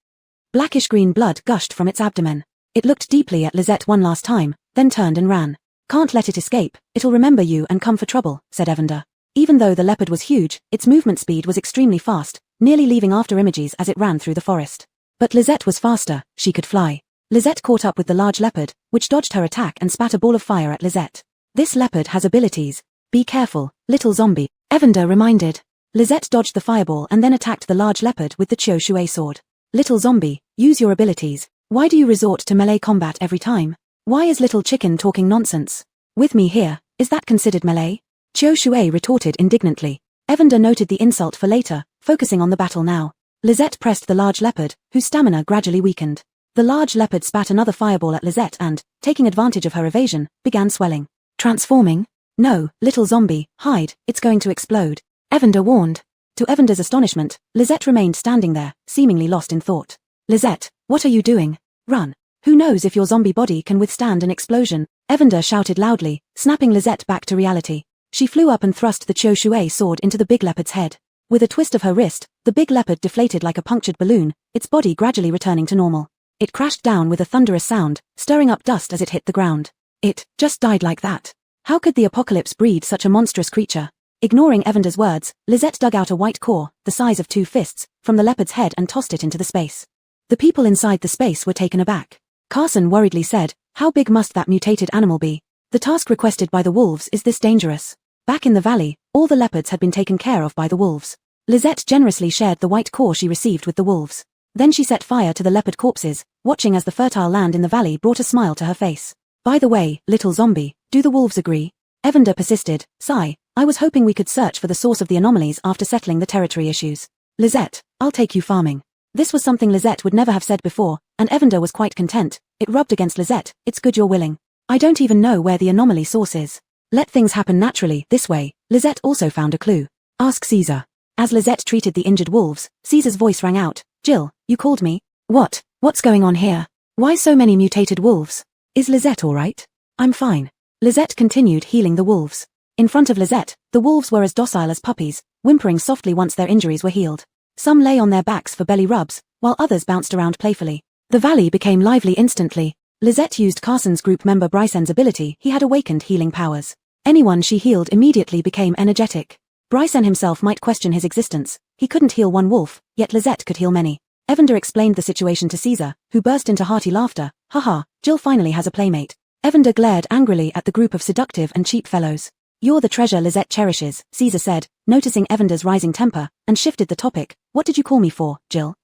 Blackish-green blood gushed from its abdomen. It looked deeply at Lisette one last time, then turned and ran. Can't let it escape, it'll remember you and come for trouble, said Evander. Even though the leopard was huge, its movement speed was extremely fast, nearly leaving after images as it ran through the forest. But Lisette was faster, she could fly. Lisette caught up with the large leopard, which dodged her attack and spat a ball of fire at Lisette. This leopard has abilities. Be careful, little zombie, Evander reminded. Lisette dodged the fireball and then attacked the large leopard with the Qiu Shui sword. Little zombie, use your abilities. Why do you resort to melee combat every time? Why is little chicken talking nonsense? With me here, is that considered melee? Qiu Shui retorted indignantly. Evander noted the insult for later, focusing on the battle now. Lisette pressed the large leopard, whose stamina gradually weakened. The large leopard spat another fireball at Lisette and, taking advantage of her evasion, began swelling. Transforming? No, little zombie, hide, it's going to explode. Evander warned. To Evander's astonishment, Lisette remained standing there, seemingly lost in thought. Lisette, what are you doing? Run. Who knows if your zombie body can withstand an explosion? Evander shouted loudly, snapping Lisette back to reality. She flew up and thrust the Chou Shui sword into the big leopard's head. With a twist of her wrist, the big leopard deflated like a punctured balloon, its body gradually returning to normal. It crashed down with a thunderous sound, stirring up dust as it hit the ground. It just died like that. How could the apocalypse breed such a monstrous creature? Ignoring Evander's words, Lisette dug out a white core, the size of 2 fists, from the leopard's head and tossed it into the space. The people inside the space were taken aback. Carson worriedly said, "How big must that mutated animal be? The task requested by the wolves is this dangerous?" Back in the valley, all the leopards had been taken care of by the wolves. Lisette generously shared the white core she received with the wolves. Then she set fire to the leopard corpses, watching as the fertile land in the valley brought a smile to her face. "By the way, little zombie, do the wolves agree?" Evander persisted, "Sigh, I was hoping we could search for the source of the anomalies after settling the territory issues. Lisette, I'll take you farming." This was something Lisette would never have said before, and Evander was quite content. It rubbed against Lisette, "It's good you're willing. I don't even know where the anomaly source is. Let things happen naturally, this way." Lisette also found a clue. "Ask Caesar." As Lisette treated the injured wolves, Caesar's voice rang out, "Jill, you called me? What? What's going on here? Why so many mutated wolves? Is Lisette all right?" "I'm fine." Lisette continued healing the wolves. In front of Lisette, the wolves were as docile as puppies, whimpering softly once their injuries were healed. Some lay on their backs for belly rubs, while others bounced around playfully. The valley became lively instantly. Lisette used Carson's group member Bryson's ability. He had awakened healing powers. Anyone she healed immediately became energetic. Bryson himself might question his existence. He couldn't heal one wolf, yet Lisette could heal many. Evander explained the situation to Caesar, who burst into hearty laughter. "Haha, Jill finally has a playmate." Evander glared angrily at the group of seductive and cheap fellows. "You're the treasure Lisette cherishes," Caesar said, noticing Evander's rising temper, and shifted the topic. "What did you call me for, Jill?"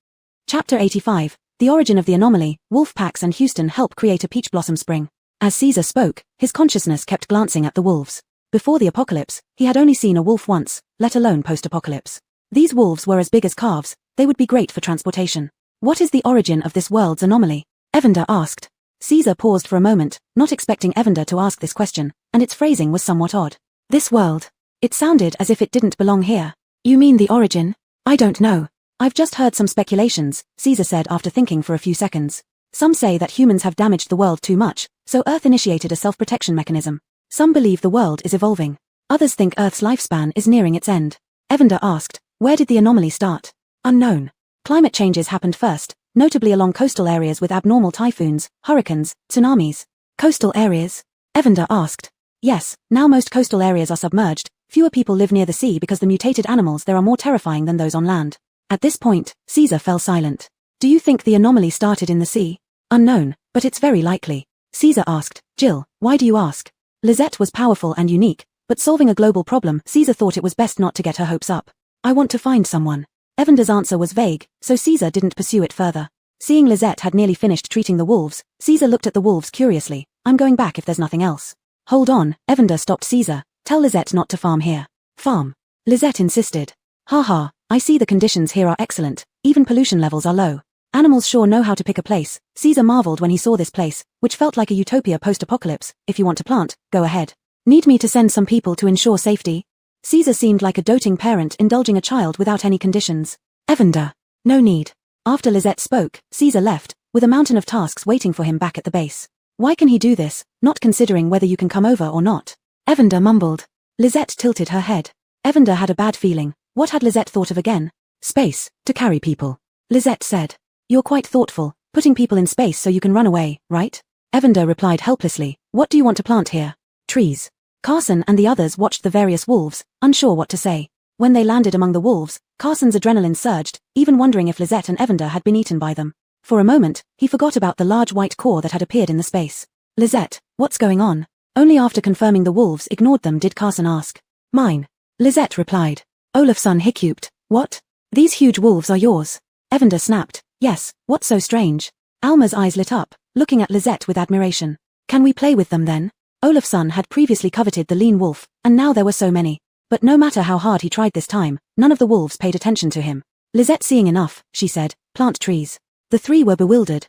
Chapter 85, The Origin of the Anomaly. Wolf packs and Houston help create a peach blossom spring. As Caesar spoke, his consciousness kept glancing at the wolves. Before the apocalypse, he had only seen a wolf once, let alone post-apocalypse. These wolves were as big as calves. They would be great for transportation. "What is the origin of this world's anomaly?" Evander asked. Caesar paused for a moment, not expecting Evander to ask this question, and its phrasing was somewhat odd. "This world. It sounded as if it didn't belong here." "You mean the origin?" "I don't know. I've just heard some speculations," Caesar said after thinking for a few seconds. "Some say that humans have damaged the world too much, so Earth initiated a self-protection mechanism. Some believe the world is evolving. Others think Earth's lifespan is nearing its end." Evander asked, "Where did the anomaly start?" "Unknown. Climate changes happened first, notably along coastal areas with abnormal typhoons, hurricanes, tsunamis." "Coastal areas?" Evander asked. "Yes, now most coastal areas are submerged. Fewer people live near the sea because the mutated animals there are more terrifying than those on land." At this point, Caesar fell silent. "Do you think the anomaly started in the sea?" "Unknown, but it's very likely." Caesar asked, "Jill, why do you ask?" Lisette was powerful and unique, but solving a global problem, Caesar thought it was best not to get her hopes up. "I want to find someone." Evander's answer was vague, so Caesar didn't pursue it further. Seeing Lisette had nearly finished treating the wolves, Caesar looked at the wolves curiously. "I'm going back if there's nothing else." "Hold on," Evander stopped Caesar. "Tell Lisette not to farm here." "Farm?" Lisette insisted. "Haha, I see the conditions here are excellent, even pollution levels are low. Animals sure know how to pick a place." Caesar marveled when he saw this place, which felt like a utopia post-apocalypse. "If you want to plant, go ahead. Need me to send some people to ensure safety?" Caesar seemed like a doting parent indulging a child without any conditions. "Evander, no need." After Lisette spoke, Caesar left, with a mountain of tasks waiting for him back at the base. "Why can he do this, not considering whether you can come over or not?" Evander mumbled. Lisette tilted her head. Evander had a bad feeling. What had Lisette thought of again? "Space, to carry people," Lisette said. "You're quite thoughtful, putting people in space so you can run away, right?" Evander replied helplessly. "What do you want to plant here?" "Trees." Carson and the others watched the various wolves, unsure what to say. When they landed among the wolves, Carson's adrenaline surged, even wondering if Lisette and Evander had been eaten by them. For a moment, he forgot about the large white core that had appeared in the space. "Lisette, what's going on?" Only after confirming the wolves ignored them did Carson ask. "Mine," Lisette replied. Olafsson hiccuped. "What? These huge wolves are yours?" Evander snapped. "Yes, what's so strange?" Alma's eyes lit up, looking at Lisette with admiration. "Can we play with them then?" Olafsson had previously coveted the lean wolf, and now there were so many. But no matter how hard he tried this time, none of the wolves paid attention to him. Lisette seeing enough, she said, plant trees. The three were bewildered, ?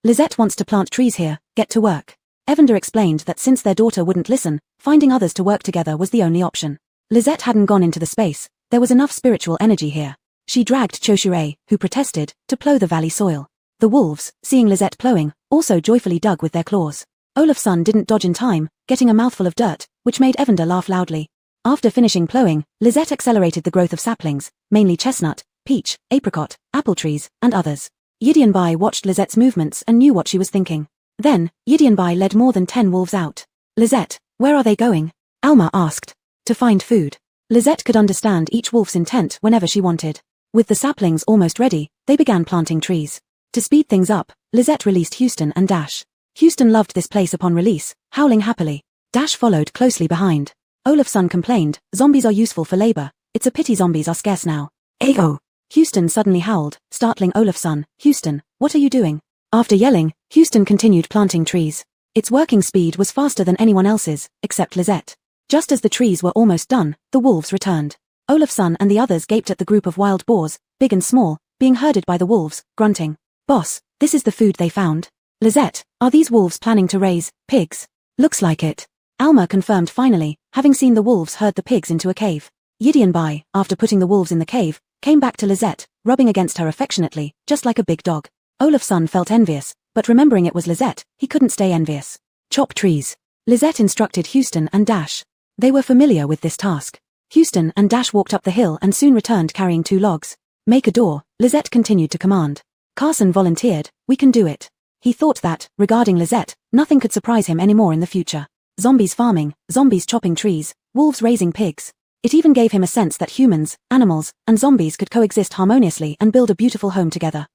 Lisette wants to plant trees here, get to work. Evander explained that since their daughter wouldn't listen, finding others to work together was the only option. Lisette hadn't gone into the space, there was enough spiritual energy here. She dragged Choshure, who protested, to plough the valley soil. The wolves, seeing Lisette ploughing, also joyfully dug with their claws. Olafson didn't dodge in time, getting a mouthful of dirt, which made Evander laugh loudly. After finishing ploughing, Lisette accelerated the growth of saplings, mainly chestnut, peach, apricot, apple trees, and others. Bai watched Lisette's movements and knew what she was thinking. Then, Bai led more than 10 wolves out. Lisette, where are they going? Alma asked. To find food. Lisette could understand each wolf's intent whenever she wanted. With the saplings almost ready, they began planting trees. To speed things up, Lisette released Houston and Dash. Houston loved this place upon release, howling happily. Dash followed closely behind. Olafson complained, zombies are useful for labor, it's a pity zombies are scarce now. Ayo! Houston suddenly howled, startling Olafson. Houston, what are you doing? After yelling, Houston continued planting trees. Its working speed was faster than anyone else's, except Lisette. Just as the trees were almost done, the wolves returned. Olafson and the others gaped at the group of wild boars, big and small, being herded by the wolves, grunting. Boss, this is the food they found. Lisette, are these wolves planning to raise pigs? Looks like it. Alma confirmed finally, having seen the wolves herd the pigs into a cave. Bai, after putting the wolves in the cave, came back to Lisette, rubbing against her affectionately, just like a big dog. Olafson felt envious, but remembering it was Lisette, he couldn't stay envious. Chop trees. Lisette instructed Houston and Dash. They were familiar with this task. Houston and Dash walked up the hill and soon returned carrying 2 logs. Make a door, Lisette continued to command. Carson volunteered, we can do it. He thought that, regarding Lisette, nothing could surprise him anymore in the future. Zombies farming, zombies chopping trees, wolves raising pigs. It even gave him a sense that humans, animals, and zombies could coexist harmoniously and build a beautiful home together.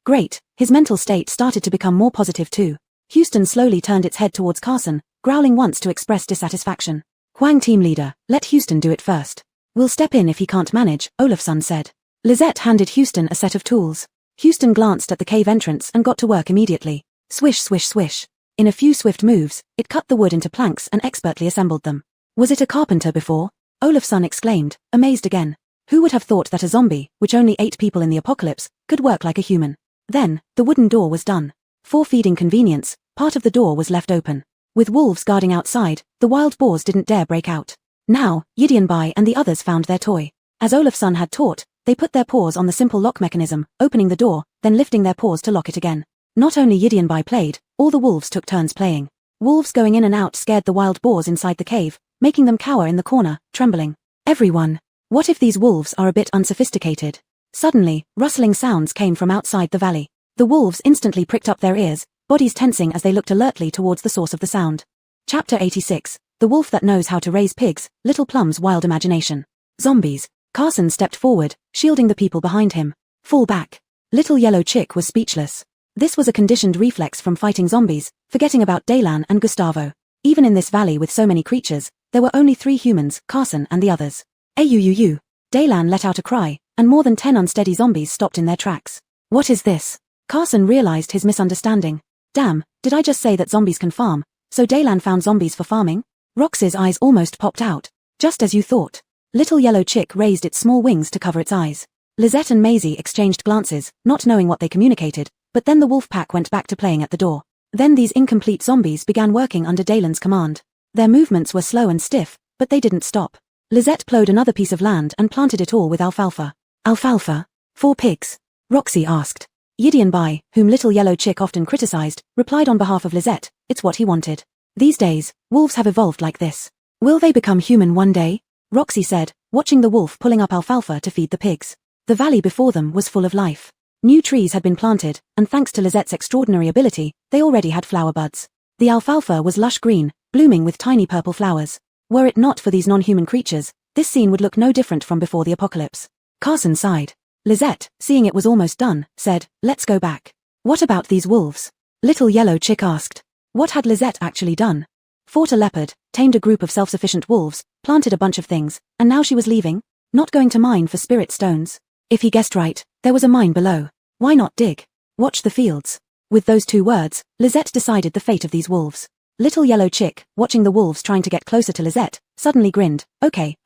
Great, his mental state started to become more positive too. Houston slowly turned its head towards Carson, growling once to express dissatisfaction. Huang team leader, let Houston do it first. We'll step in if he can't manage, Olafson said. Lisette handed Houston a set of tools. Houston glanced at the cave entrance and got to work immediately. Swish swish swish. In a few swift moves, it cut the wood into planks and expertly assembled them. Was it a carpenter before? Olafson exclaimed, amazed again. Who would have thought that a zombie, which only ate people in the apocalypse, could work like a human? Then, the wooden door was done. For feeding convenience, part of the door was left open. With wolves guarding outside, the wild boars didn't dare break out. Now, Bai and the others found their toy. As Olafson had taught, they put their paws on the simple lock mechanism, opening the door, then lifting their paws to lock it again. Not only Bai played, all the wolves took turns playing. Wolves going in and out scared the wild boars inside the cave, making them cower in the corner, trembling. Everyone. What if these wolves are a bit unsophisticated? Suddenly, rustling sounds came from outside the valley. The wolves instantly pricked up their ears, bodies tensing as they looked alertly towards the source of the sound. Chapter 86, The Wolf That Knows How to Raise Pigs, Little Plum's Wild Imagination. Zombies. Carson stepped forward, shielding the people behind him. Fall back. Little Yellow Chick was speechless. This was a conditioned reflex from fighting zombies, forgetting about Daylan and Gustavo. Even in this valley with so many creatures, there were only 3 humans, Carson and the others. Ayuyuyu. Daylan let out a cry, and more than 10 unsteady zombies stopped in their tracks. What is this? Carson realized his misunderstanding. Damn, did I just say that zombies can farm? So Daylan found zombies for farming? Rox's eyes almost popped out. Just as you thought. Little Yellow Chick raised its small wings to cover its eyes. Lisette and Maisie exchanged glances, not knowing what they communicated, but then the wolf pack went back to playing at the door. Then these incomplete zombies began working under Daylan's command. Their movements were slow and stiff, but they didn't stop. Lisette plowed another piece of land and planted it all with alfalfa. Alfalfa? 4 pigs? Roxy asked. Bai, whom Little Yellow Chick often criticized, replied on behalf of Lisette, it's what he wanted. These days, wolves have evolved like this. Will they become human one day? Roxy said, watching the wolf pulling up alfalfa to feed the pigs. The valley before them was full of life. New trees had been planted, and thanks to Lisette's extraordinary ability, they already had flower buds. The alfalfa was lush green, blooming with tiny purple flowers. Were it not for these non-human creatures, this scene would look no different from before the apocalypse. Carson sighed. Lisette, seeing it was almost done, said, let's go back. What about these wolves? Little Yellow Chick asked. What had Lisette actually done? Fought a leopard, tamed a group of self-sufficient wolves, planted a bunch of things, and now she was leaving? Not going to mine for spirit stones? If he guessed right, there was a mine below. Why not dig? Watch the fields. With those 2 words, Lisette decided the fate of these wolves. Little Yellow Chick, watching the wolves trying to get closer to Lisette, suddenly grinned. Okay,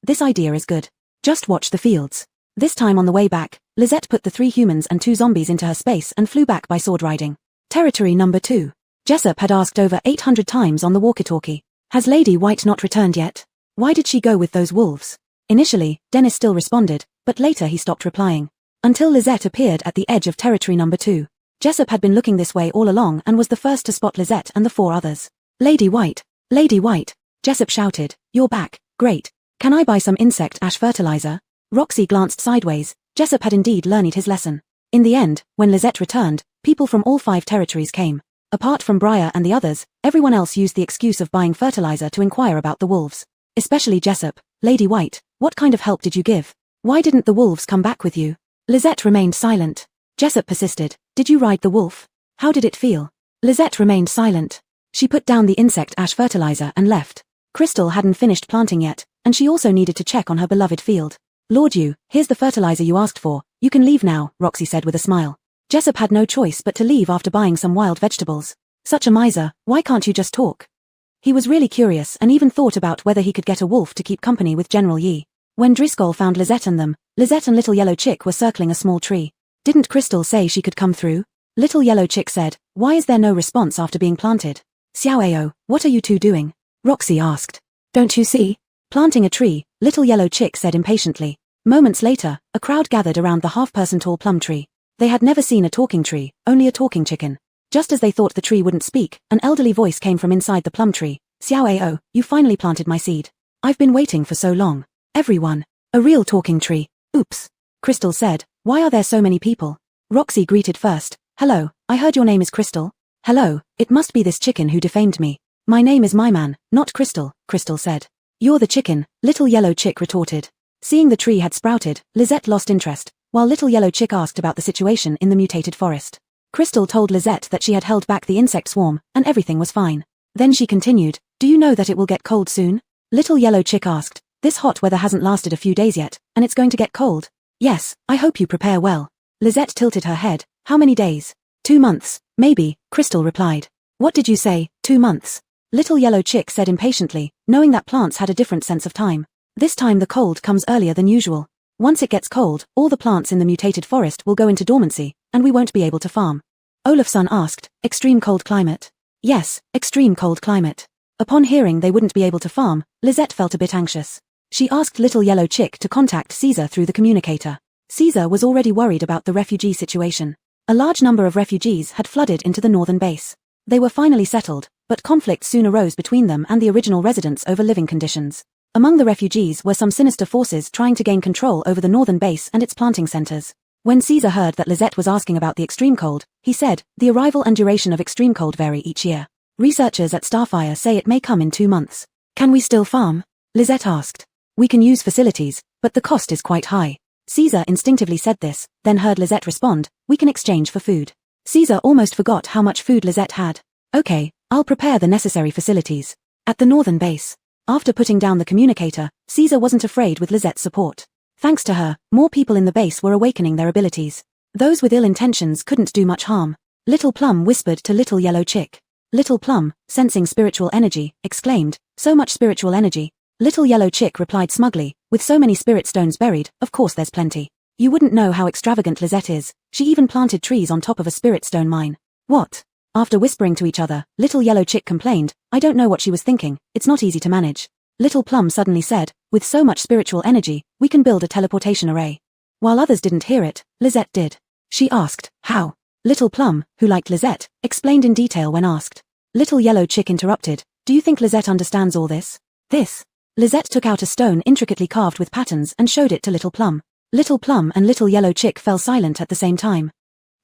this idea is good. Just watch the fields. This time on the way back, Lizette put the 3 humans and 2 zombies into her space and flew back by sword riding. Territory number 2. Jessup had asked over 800 times on the walkie-talkie. Has Lady White not returned yet? Why did she go with those wolves? Initially, Dennis still responded, but later he stopped replying. Until Lizette appeared at the edge of territory number 2. Jessup had been looking this way all along and was the first to spot Lizette and the 4 others. Lady White! Lady White! Jessup shouted, "You're back, great. Can I buy some insect ash fertilizer?" Roxy glanced sideways. Jessup had indeed learned his lesson. In the end, when Lizette returned, people from all 5 territories came. Apart from Briar and the others, everyone else used the excuse of buying fertilizer to inquire about the wolves. Especially Jessup. "Lady White, what kind of help did you give? Why didn't the wolves come back with you?" Lizette remained silent. Jessup persisted. "Did you ride the wolf? How did it feel?" Lizette remained silent. She put down the insect ash fertilizer and left. Crystal hadn't finished planting yet, and she also needed to check on her beloved field. "Lord Yu, here's the fertilizer you asked for. You can leave now," Roxy said with a smile. Jessup had no choice but to leave after buying some wild vegetables. Such a miser, why can't you just talk? He was really curious and even thought about whether he could get a wolf to keep company with General Yi. When Driscoll found Lizette and them, Lizette and Little Yellow Chick were circling a small tree. "Didn't Crystal say she could come through?" Little Yellow Chick said. "Why is there no response after being planted?" "Xiao Ao, what are you 2 doing?" Roxy asked. "Don't you see? Planting a tree," Little Yellow Chick said impatiently. Moments later, a crowd gathered around the half-person tall plum tree. They had never seen a talking tree, only a talking chicken. Just as they thought the tree wouldn't speak, an elderly voice came from inside the plum tree. "Xiao Ao, you finally planted my seed. I've been waiting for so long. Everyone. A real talking tree. Oops." Crystal said, "Why are there so many people?" Roxy greeted first. "Hello, I heard your name is Crystal." "Hello, it must be this chicken who defamed me. My name is My Man, not Crystal," Crystal said. "You're the chicken," Little Yellow Chick retorted. Seeing the tree had sprouted, Lizette lost interest, while Little Yellow Chick asked about the situation in the mutated forest. Crystal told Lizette that she had held back the insect swarm, and everything was fine. Then she continued, "Do you know that it will get cold soon?" Little Yellow Chick asked, "This hot weather hasn't lasted a few days yet, and it's going to get cold?" "Yes, I hope you prepare well." Lizette tilted her head. "How many days?" 2 months, maybe," Crystal replied. "What did you say, 2 months?" Little Yellow Chick said impatiently, knowing that plants had a different sense of time. This time the cold comes earlier than usual. Once it gets cold, all the plants in the mutated forest will go into dormancy, and we won't be able to farm. Olafson asked, "Extreme cold climate?" "Yes, extreme cold climate." Upon hearing they wouldn't be able to farm, Lizette felt a bit anxious. She asked Little Yellow Chick to contact Caesar through the communicator. Caesar was already worried about the refugee situation. A large number of refugees had flooded into the northern base. They were finally settled, but conflict soon arose between them and the original residents over living conditions. Among the refugees were some sinister forces trying to gain control over the northern base and its planting centers. When Caesar heard that Lizette was asking about the extreme cold, he said, "The arrival and duration of extreme cold vary each year. Researchers at Starfire say it may come in 2 months. Can we still farm?" Lizette asked. "We can use facilities, but the cost is quite high." Caesar instinctively said this, then heard Lizette respond, "We can exchange for food." Caesar almost forgot how much food Lizette had. "Okay, I'll prepare the necessary facilities." At the northern base. After putting down the communicator, Caesar wasn't afraid with Lizette's support. Thanks to her, more people in the base were awakening their abilities. Those with ill intentions couldn't do much harm. Little Plum whispered to Little Yellow Chick. Little Plum, sensing spiritual energy, exclaimed, "So much spiritual energy." Little Yellow Chick replied smugly, "With so many spirit stones buried, of course there's plenty. You wouldn't know how extravagant Lizette is. She even planted trees on top of a spirit stone mine." "What?" After whispering to each other, Little Yellow Chick complained, "I don't know what she was thinking, it's not easy to manage." Little Plum suddenly said, "With so much spiritual energy, we can build a teleportation array." While others didn't hear it, Lizette did. She asked, "How?" Little Plum, who liked Lizette, explained in detail when asked. Little Yellow Chick interrupted, "Do you think Lizette understands all this?" "This?" Lizette took out a stone intricately carved with patterns and showed it to Little Plum. Little Plum and Little Yellow Chick fell silent at the same time.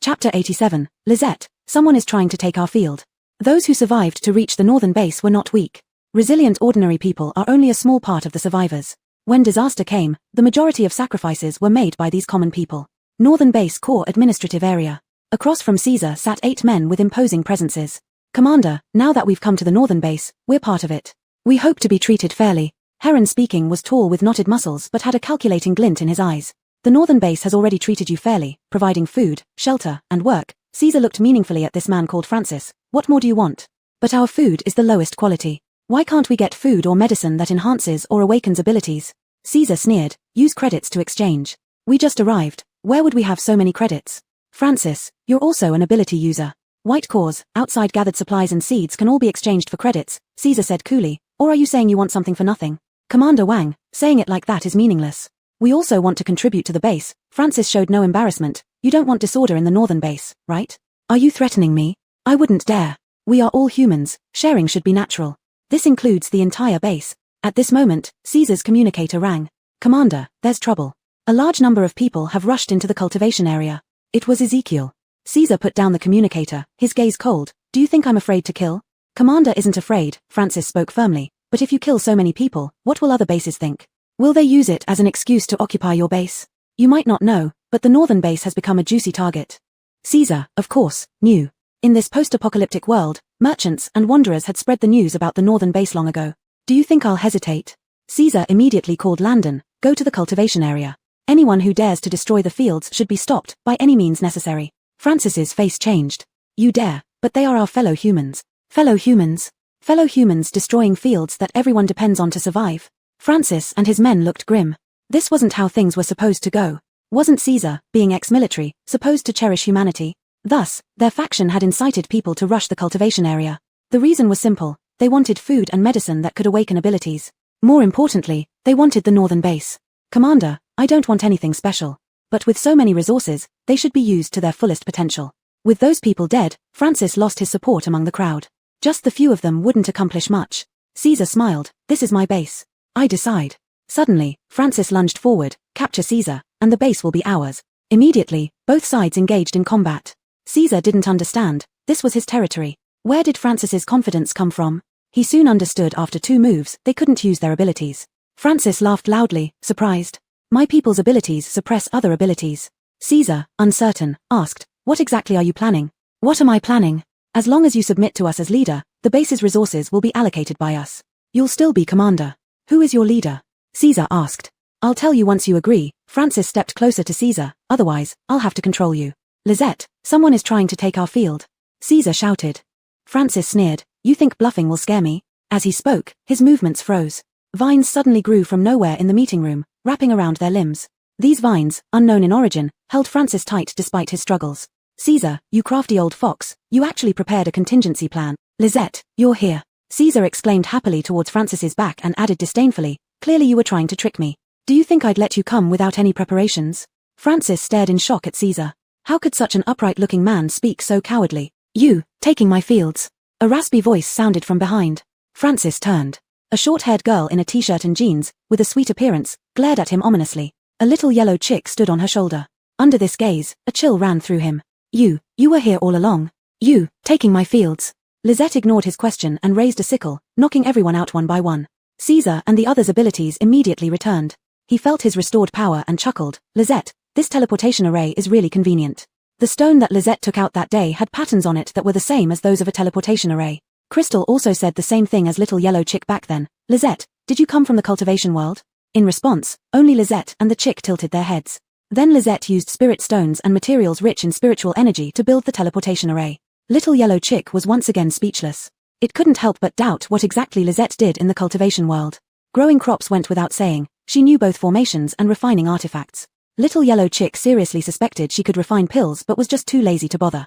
Chapter 87, Lizette, someone is trying to take our field. Those who survived to reach the northern base were not weak. Resilient ordinary people are only a small part of the survivors. When disaster came, the majority of sacrifices were made by these common people. Northern Base Core Administrative Area. Across from Caesar sat 8 men with imposing presences. "Commander, now that we've come to the northern base, we're part of it. We hope to be treated fairly." Heron speaking was tall with knotted muscles but had a calculating glint in his eyes. "The northern base has already treated you fairly, providing food, shelter, and work." Caesar looked meaningfully at this man called Francis. "What more do you want?" "But our food is the lowest quality. Why can't we get food or medicine that enhances or awakens abilities?" Caesar sneered, "Use credits to exchange." We just arrived. Where would we have so many credits? Francis, you're also an ability user. White cores, outside gathered supplies and seeds can all be exchanged for credits, Caesar said coolly. Or are you saying you want something for nothing? Commander Wang, saying it like that is meaningless. We also want to contribute to the base. Francis showed no embarrassment. You don't want disorder in the northern base, right? Are you threatening me? I wouldn't dare. We are all humans. Sharing should be natural. This includes the entire base. At this moment, Caesar's communicator rang. Commander, there's trouble. A large number of people have rushed into the cultivation area. It was Ezekiel. Caesar put down the communicator, his gaze cold. Do you think I'm afraid to kill? Commander isn't afraid, Francis spoke firmly. But if you kill so many people, what will other bases think? Will they use it as an excuse to occupy your base? You might not know, but the northern base has become a juicy target. Caesar, of course, knew. In this post-apocalyptic world, merchants and wanderers had spread the news about the northern base long ago. Do you think I'll hesitate? Caesar immediately called Landon. Go to the cultivation area. Anyone who dares to destroy the fields should be stopped by any means necessary. Francis's face changed. You dare, but they are our fellow humans. Fellow humans? Fellow humans destroying fields that everyone depends on to survive. Francis and his men looked grim. This wasn't how things were supposed to go. Wasn't Caesar, being ex-military, supposed to cherish humanity? Thus, their faction had incited people to rush the cultivation area. The reason was simple. They wanted food and medicine that could awaken abilities. More importantly, they wanted the northern base. Commander, I don't want anything special. But with so many resources, they should be used to their fullest potential. With those people dead, Francis lost his support among the crowd. Just the few of them wouldn't accomplish much. Caesar smiled. This is my base. I decide. Suddenly, Francis lunged forward. Capture Caesar, and the base will be ours. Immediately, both sides engaged in combat. Caesar didn't understand. This was his territory. Where did Francis's confidence come from? He soon understood after 2 moves, they couldn't use their abilities. Francis laughed loudly, surprised. My people's abilities suppress other abilities. Caesar, uncertain, asked, what exactly are you planning? What am I planning? As long as you submit to us as leader, the base's resources will be allocated by us. You'll still be commander. Who is your leader? Caesar asked. I'll tell you once you agree. Francis stepped closer to Caesar, otherwise, I'll have to control you. Lisette, someone is trying to take our field. Caesar shouted. Francis sneered, you think bluffing will scare me? As he spoke, his movements froze. Vines suddenly grew from nowhere in the meeting room, wrapping around their limbs. These vines, unknown in origin, held Francis tight despite his struggles. Caesar, you crafty old fox, you actually prepared a contingency plan. Lisette, you're here. Caesar exclaimed happily towards Francis's back and added disdainfully, clearly you were trying to trick me. Do you think I'd let you come without any preparations? Francis stared in shock at Caesar. How could such an upright-looking man speak so cowardly? You, taking my fields. A raspy voice sounded from behind. Francis turned. A short-haired girl in a t-shirt and jeans, with a sweet appearance, glared at him ominously. A little yellow chick stood on her shoulder. Under this gaze, a chill ran through him. You were here all along. You, taking my fields. Lisette ignored his question and raised a sickle, knocking everyone out one by one. Caesar and the others' abilities immediately returned. He felt his restored power and chuckled. Lisette, this teleportation array is really convenient. The stone that Lisette took out that day had patterns on it that were the same as those of a teleportation array. Crystal also said the same thing as little yellow chick back then. Lisette, did you come from the cultivation world? In response, only Lisette and the chick tilted their heads. Then Lisette used spirit stones and materials rich in spiritual energy to build the teleportation array. Little yellow chick was once again speechless. It couldn't help but doubt what exactly Lisette did in the cultivation world. Growing crops went without saying. She knew both formations and refining artifacts. Little yellow chick seriously suspected she could refine pills but was just too lazy to bother.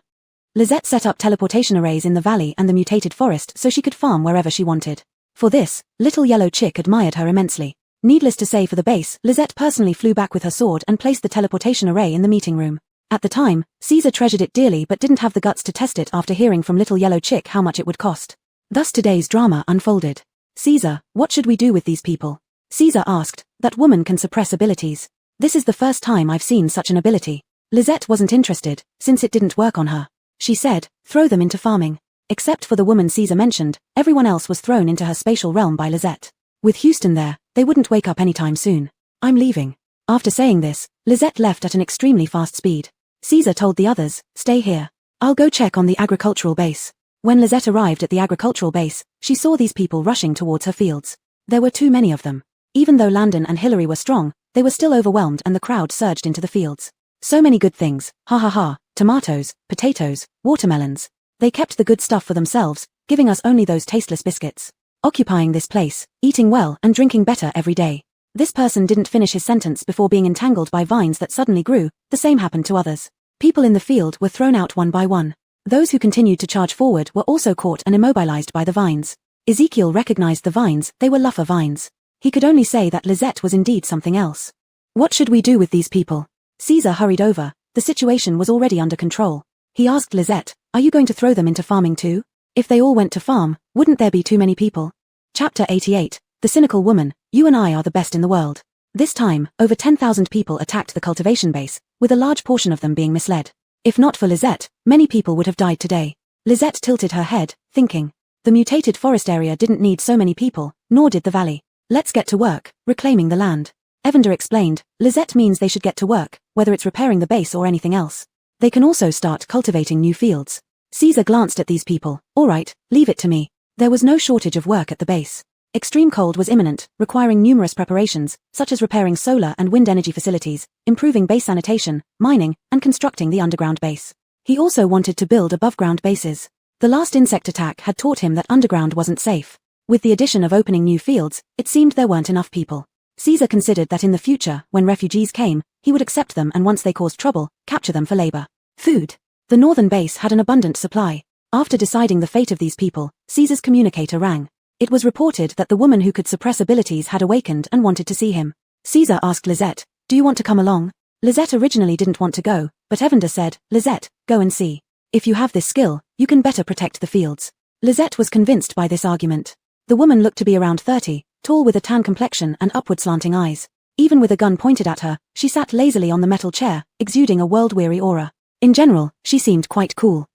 Lisette set up teleportation arrays in the valley and the mutated forest so she could farm wherever she wanted. For this, little yellow chick admired her immensely. Needless to say, for the base, Lisette personally flew back with her sword and placed the teleportation array in the meeting room. At the time, Caesar treasured it dearly but didn't have the guts to test it after hearing from little yellow chick how much it would cost. Thus today's drama unfolded. Caesar, what should we do with these people? Caesar asked. That woman can suppress abilities. This is the first time I've seen such an ability. Lisette wasn't interested, since it didn't work on her. She said, throw them into farming. Except for the woman Caesar mentioned, everyone else was thrown into her spatial realm by Lisette. With Houston there, they wouldn't wake up anytime soon. I'm leaving. After saying this, Lisette left at an extremely fast speed. Caesar told the others, stay here. I'll go check on the agricultural base. When Lisette arrived at the agricultural base, she saw these people rushing towards her fields. There were too many of them. Even though Landon and Hillary were strong, they were still overwhelmed and the crowd surged into the fields. So many good things, ha ha ha, tomatoes, potatoes, watermelons. They kept the good stuff for themselves, giving us only those tasteless biscuits. Occupying this place, eating well and drinking better every day. This person didn't finish his sentence before being entangled by vines that suddenly grew. The same happened to others. People in the field were thrown out one by one. Those who continued to charge forward were also caught and immobilized by the vines. Ezekiel recognized the vines, they were Luffa vines. He could only say that Lisette was indeed something else. What should we do with these people? Caesar hurried over. The situation was already under control. He asked Lisette, are you going to throw them into farming too? If they all went to farm, wouldn't there be too many people? Chapter 88. The cynical woman, you and I are the best in the world. This time, over 10,000 people attacked the cultivation base, with a large portion of them being misled. If not for Lisette, many people would have died today. Lisette tilted her head, thinking. The mutated forest area didn't need so many people, nor did the valley. Let's get to work, reclaiming the land. Evander explained, Lisette means they should get to work, whether it's repairing the base or anything else. They can also start cultivating new fields. Caesar glanced at these people. All right, leave it to me. There was no shortage of work at the base. Extreme cold was imminent, requiring numerous preparations, such as repairing solar and wind energy facilities, improving base sanitation, mining, and constructing the underground base. He also wanted to build above-ground bases. The last insect attack had taught him that underground wasn't safe. With the addition of opening new fields, it seemed there weren't enough people. Caesar considered that in the future, when refugees came, he would accept them and once they caused trouble, capture them for labor. Food. The northern base had an abundant supply. After deciding the fate of these people, Caesar's communicator rang. It was reported that the woman who could suppress abilities had awakened and wanted to see him. Caesar asked Lisette, do you want to come along? Lisette originally didn't want to go, but Evander said, Lisette, go and see. If you have this skill, you can better protect the fields. Lisette was convinced by this argument. The woman looked to be around 30, tall with a tan complexion and upward slanting eyes. Even with a gun pointed at her, she sat lazily on the metal chair, exuding a world-weary aura. In general, she seemed quite cool.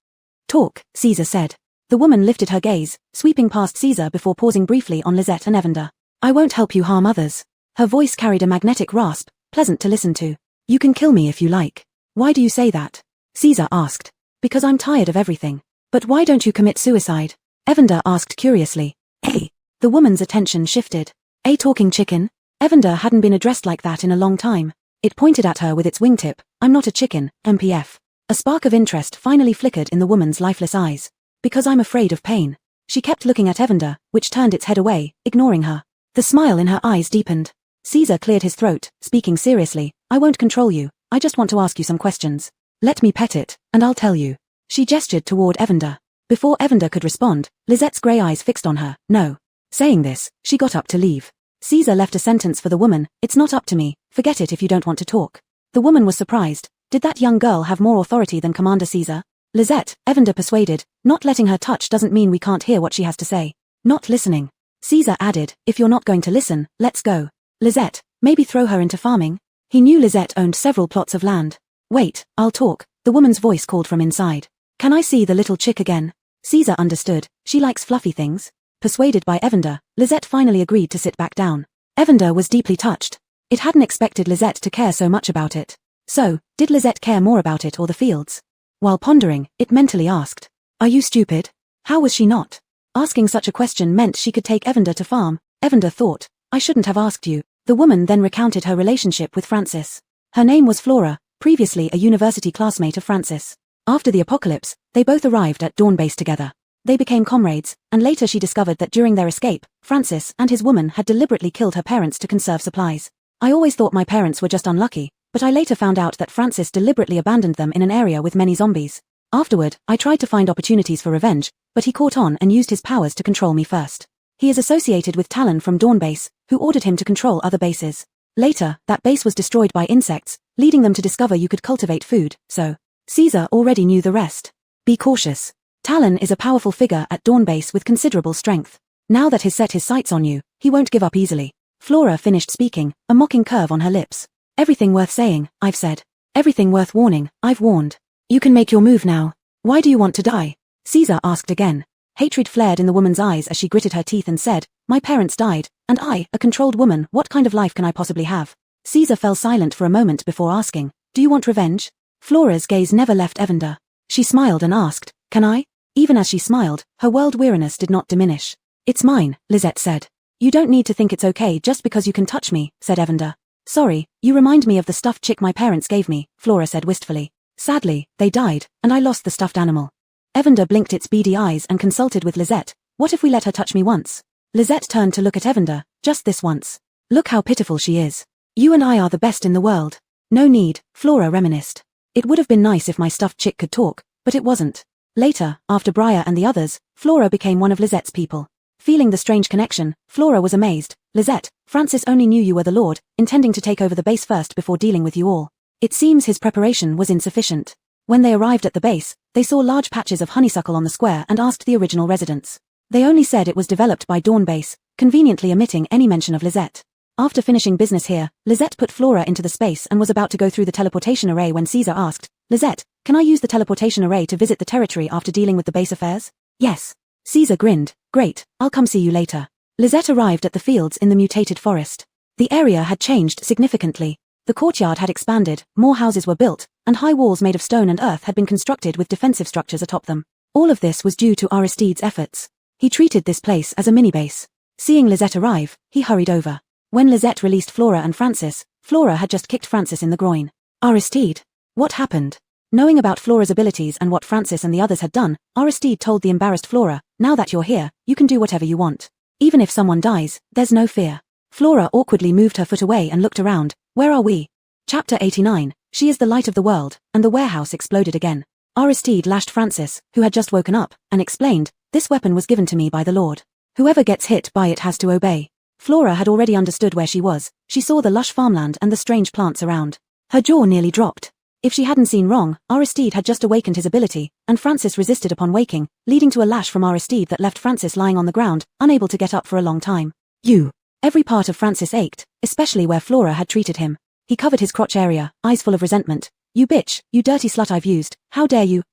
Talk, Caesar said. The woman lifted her gaze, sweeping past Caesar before pausing briefly on Lisette and Evander. I won't help you harm others. Her voice carried a magnetic rasp, pleasant to listen to. You can kill me if you like. Why do you say that? Caesar asked. Because I'm tired of everything. But why don't you commit suicide? Evander asked curiously. Hey. The woman's attention shifted. A talking chicken? Evander hadn't been addressed like that in a long time. It pointed at her with its wingtip. I'm not a chicken, MPF. A spark of interest finally flickered in the woman's lifeless eyes. Because I'm afraid of pain. She kept looking at Evander, which turned its head away, ignoring her. The smile in her eyes deepened. Caesar cleared his throat, speaking seriously. I won't control you, I just want to ask you some questions. Let me pet it, and I'll tell you. She gestured toward Evander. Before Evander could respond, Lisette's grey eyes fixed on her. No. Saying this, she got up to leave. Caesar left a sentence for the woman, it's not up to me, forget it if you don't want to talk. The woman was surprised. Did that young girl have more authority than Commander Caesar? Lisette, Evander persuaded, not letting her touch doesn't mean we can't hear what she has to say. Not listening. Caesar added, if you're not going to listen, let's go. Lisette, maybe throw her into farming? He knew Lisette owned several plots of land. Wait, I'll talk, the woman's voice called from inside. Can I see the little chick again? Caesar understood, she likes fluffy things. Persuaded by Evander, Lisette finally agreed to sit back down. Evander was deeply touched. It hadn't expected Lisette to care so much about it. So, did Lisette care more about it or the fields? While pondering, it mentally asked, are you stupid? How was she not? Asking such a question meant she could take Evander to farm. Evander thought, I shouldn't have asked you. The woman then recounted her relationship with Francis. Her name was Flora, previously a university classmate of Francis. After the apocalypse, they both arrived at Dawn Base together. They became comrades, and later she discovered that during their escape, Francis and his woman had deliberately killed her parents to conserve supplies. I always thought my parents were just unlucky, but I later found out that Francis deliberately abandoned them in an area with many zombies. Afterward, I tried to find opportunities for revenge, but he caught on and used his powers to control me first. He is associated with Talon from Dawn Base, who ordered him to control other bases. Later, that base was destroyed by insects, leading them to discover you could cultivate food, so Caesar already knew the rest. Be cautious. Talon is a powerful figure at Dawn Base with considerable strength. Now that he's set his sights on you, he won't give up easily. Flora finished speaking, a mocking curve on her lips. Everything worth saying, I've said. Everything worth warning, I've warned. You can make your move now. Why do you want to die? Caesar asked again. Hatred flared in the woman's eyes as she gritted her teeth and said, my parents died, and I, a controlled woman, what kind of life can I possibly have? Caesar fell silent for a moment before asking, do you want revenge? Flora's gaze never left Evander. She smiled and asked, can I? Even as she smiled, her world weariness did not diminish. It's mine, Lisette said. You don't need to think it's okay just because you can touch me, said Evander. Sorry, you remind me of the stuffed chick my parents gave me, Flora said wistfully. Sadly, they died, and I lost the stuffed animal. Evander blinked its beady eyes and consulted with Lisette. What if we let her touch me once? Lisette turned to look at Evander, just this once. Look how pitiful she is. You and I are the best in the world. No need, Flora reminisced. It would have been nice if my stuffed chick could talk, but it wasn't. Later, after Briar and the others, Flora became one of Lizette's people. Feeling the strange connection, Flora was amazed. Lisette, Francis only knew you were the Lord, intending to take over the base first before dealing with you all. It seems his preparation was insufficient. When they arrived at the base, they saw large patches of honeysuckle on the square and asked the original residents. They only said it was developed by Dawn Base, conveniently omitting any mention of Lisette. After finishing business here, Lisette put Flora into the space and was about to go through the teleportation array when Caesar asked, Lisette, can I use the teleportation array to visit the territory after dealing with the base affairs? Yes. Caesar grinned. Great, I'll come see you later. Lisette arrived at the fields in the mutated forest. The area had changed significantly. The courtyard had expanded, more houses were built, and high walls made of stone and earth had been constructed with defensive structures atop them. All of this was due to Aristide's efforts. He treated this place as a mini-base. Seeing Lisette arrive, he hurried over. When Lisette released Flora and Francis, Flora had just kicked Francis in the groin. Aristide. What happened? Knowing about Flora's abilities and what Francis and the others had done, Aristide told the embarrassed Flora, now that you're here, you can do whatever you want. Even if someone dies, there's no fear. Flora awkwardly moved her foot away and looked around. Where are we? Chapter 89, She is the light of the world, and the warehouse exploded again. Aristide lashed Francis, who had just woken up, and explained, this weapon was given to me by the Lord. Whoever gets hit by it has to obey. Flora had already understood where she was. She saw the lush farmland and the strange plants around. Her jaw nearly dropped. If she hadn't seen wrong, Aristide had just awakened his ability, and Francis resisted upon waking, leading to a lash from Aristide that left Francis lying on the ground, unable to get up for a long time. You. Every part of Francis ached, especially where Flora had treated him. He covered his crotch area, eyes full of resentment. You bitch, you dirty slut I've used, how dare you,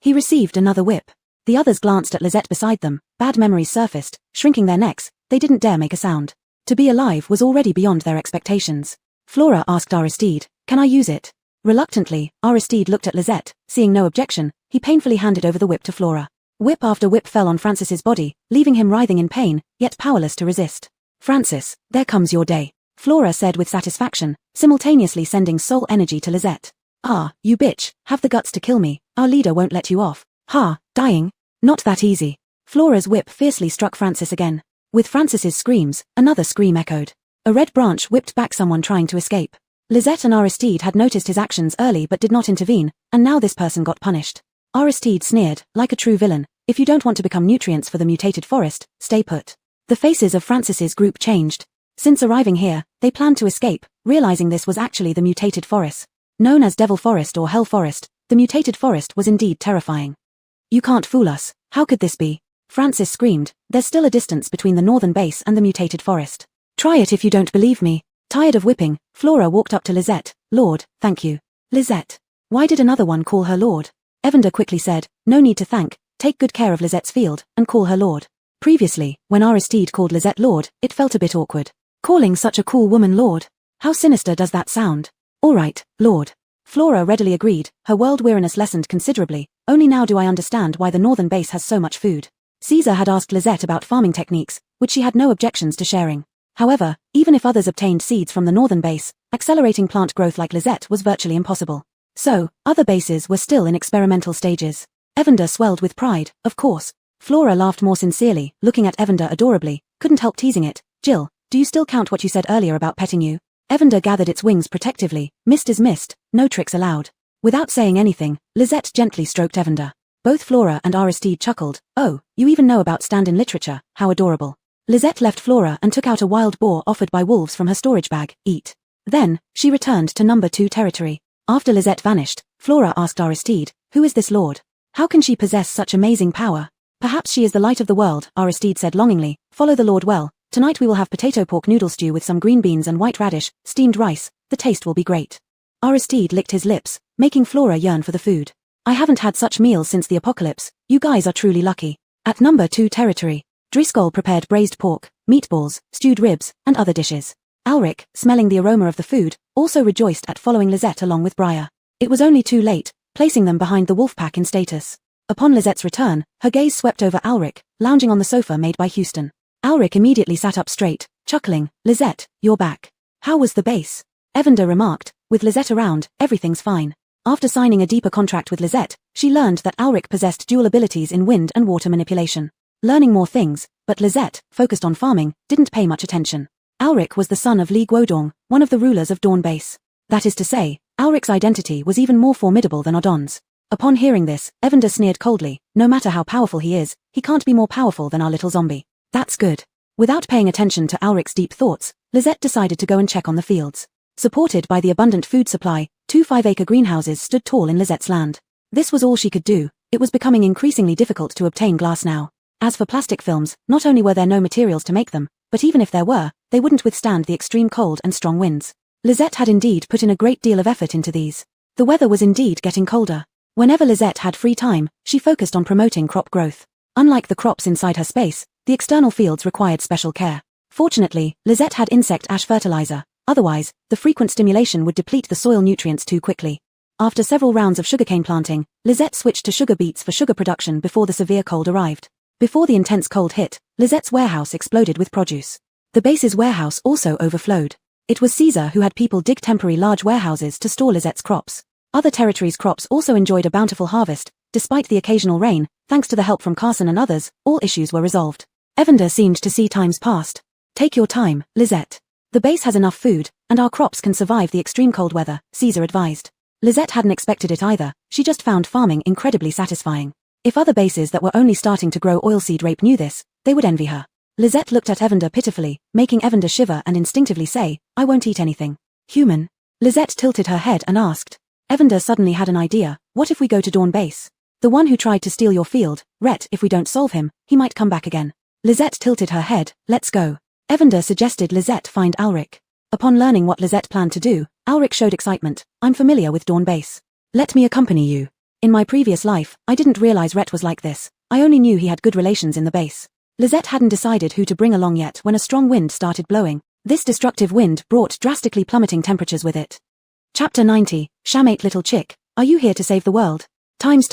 He received another whip. The others glanced at Lisette beside them, bad memories surfaced, shrinking their necks, they didn't dare make a sound. To be alive was already beyond their expectations. Flora asked Aristide, can I use it? Reluctantly, Aristide looked at Lisette, seeing no objection, he painfully handed over the whip to Flora. Whip after whip fell on Francis's body, leaving him writhing in pain, yet powerless to resist. Francis, there comes your day, Flora said with satisfaction, simultaneously sending soul energy to Lisette. You bitch, have the guts to kill me, our leader won't let you off. Dying? Not that easy. Flora's whip fiercely struck Francis again. With Francis's screams, another scream echoed. A red branch whipped back someone trying to escape. Lisette and Aristide had noticed his actions early but did not intervene, and now this person got punished. Aristide sneered, like a true villain, if you don't want to become nutrients for the mutated forest, stay put. The faces of Francis's group changed. Since arriving here, they planned to escape, realizing this was actually the mutated forest. Known as Devil Forest or Hell Forest, the mutated forest was indeed terrifying. You can't fool us, how could this be? Francis screamed, there's still a distance between the northern base and the mutated forest. Try it if you don't believe me. Tired of whipping, Flora walked up to Lisette. Lord, thank you. Lisette. Why did another one call her Lord? Evander quickly said, no need to thank, take good care of Lisette's field, and call her Lord. Previously, when Aristide called Lisette Lord, it felt a bit awkward. Calling such a cool woman Lord? How sinister does that sound? Alright, Lord. Flora readily agreed, her world weariness lessened considerably, only now do I understand why the northern base has so much food. Caesar had asked Lisette about farming techniques, which she had no objections to sharing. However, even if others obtained seeds from the northern base, accelerating plant growth like Lisette was virtually impossible. So, other bases were still in experimental stages. Evander swelled with pride, of course. Flora laughed more sincerely, looking at Evander adorably, couldn't help teasing it. Jill, do you still count what you said earlier about petting you? Evander gathered its wings protectively, missed is missed, no tricks allowed. Without saying anything, Lisette gently stroked Evander. Both Flora and Aristide chuckled. Oh, you even know about stand-in literature, how adorable. Lisette left Flora and took out a wild boar offered by wolves from her storage bag, eat. Then, she returned to number 2 territory. After Lisette vanished, Flora asked Aristide, who is this lord? How can she possess such amazing power? Perhaps she is the light of the world, Aristide said longingly, follow the lord well. Tonight we will have potato pork noodle stew with some green beans and white radish, steamed rice, the taste will be great. Aristide licked his lips, making Flora yearn for the food. I haven't had such meals since the apocalypse, you guys are truly lucky. At number 2 territory, Driscoll prepared braised pork, meatballs, stewed ribs, and other dishes. Alric, smelling the aroma of the food, also rejoiced at following Lisette along with Briar. It was only too late, placing them behind the wolf pack in status. Upon Lisette's return, her gaze swept over Alric, lounging on the sofa made by Houston. Alric immediately sat up straight, chuckling, Lisette, you're back. How was the base? Evander remarked, with Lisette around, everything's fine. After signing a deeper contract with Lisette, she learned that Alric possessed dual abilities in wind and water manipulation. Learning more things, but Lisette, focused on farming, didn't pay much attention. Alric was the son of Li Guodong, one of the rulers of Dawn Base. That is to say, Alric's identity was even more formidable than Odon's. Upon hearing this, Evander sneered coldly. No matter how powerful he is, he can't be more powerful than our little zombie. That's good. Without paying attention to Alric's deep thoughts, Lizette decided to go and check on the fields. Supported by the abundant food supply, 2 5-acre greenhouses stood tall in Lizette's land. This was all she could do. It was becoming increasingly difficult to obtain glass now. As for plastic films, not only were there no materials to make them, but even if there were, they wouldn't withstand the extreme cold and strong winds. Lizette had indeed put in a great deal of effort into these. The weather was indeed getting colder. Whenever Lizette had free time, she focused on promoting crop growth. Unlike the crops inside her space, the external fields required special care. Fortunately, Lizette had insect ash fertilizer. Otherwise, the frequent stimulation would deplete the soil nutrients too quickly. After several rounds of sugarcane planting, Lizette switched to sugar beets for sugar production before the severe cold arrived. Before the intense cold hit, Lizette's warehouse exploded with produce. The base's warehouse also overflowed. It was Caesar who had people dig temporary large warehouses to store Lizette's crops. Other territories' crops also enjoyed a bountiful harvest. Despite the occasional rain, thanks to the help from Carson and others, all issues were resolved. Evander seemed to see times past. Take your time, Lizette. The base has enough food, and our crops can survive the extreme cold weather, Caesar advised. Lizette hadn't expected it either. She just found farming incredibly satisfying. If other bases that were only starting to grow oilseed rape knew this, they would envy her. Lizette looked at Evander pitifully, making Evander shiver and instinctively say, I won't eat anything. Human? Lizette tilted her head and asked. Evander suddenly had an idea. What if we go to Dawn Base? The one who tried to steal your field, Rhett, if we don't solve him, he might come back again. Lizette tilted her head. Let's go. Evander suggested Lizette find Alric. Upon learning what Lizette planned to do, Alric showed excitement. I'm familiar with Dawn Base. Let me accompany you. In my previous life, I didn't realize Rhett was like this. I only knew he had good relations in the base. Lizette hadn't decided who to bring along yet when a strong wind started blowing. This destructive wind brought drastically plummeting temperatures with it. Chapter 90, Shamate Little Chick, are you here to save the world? Times.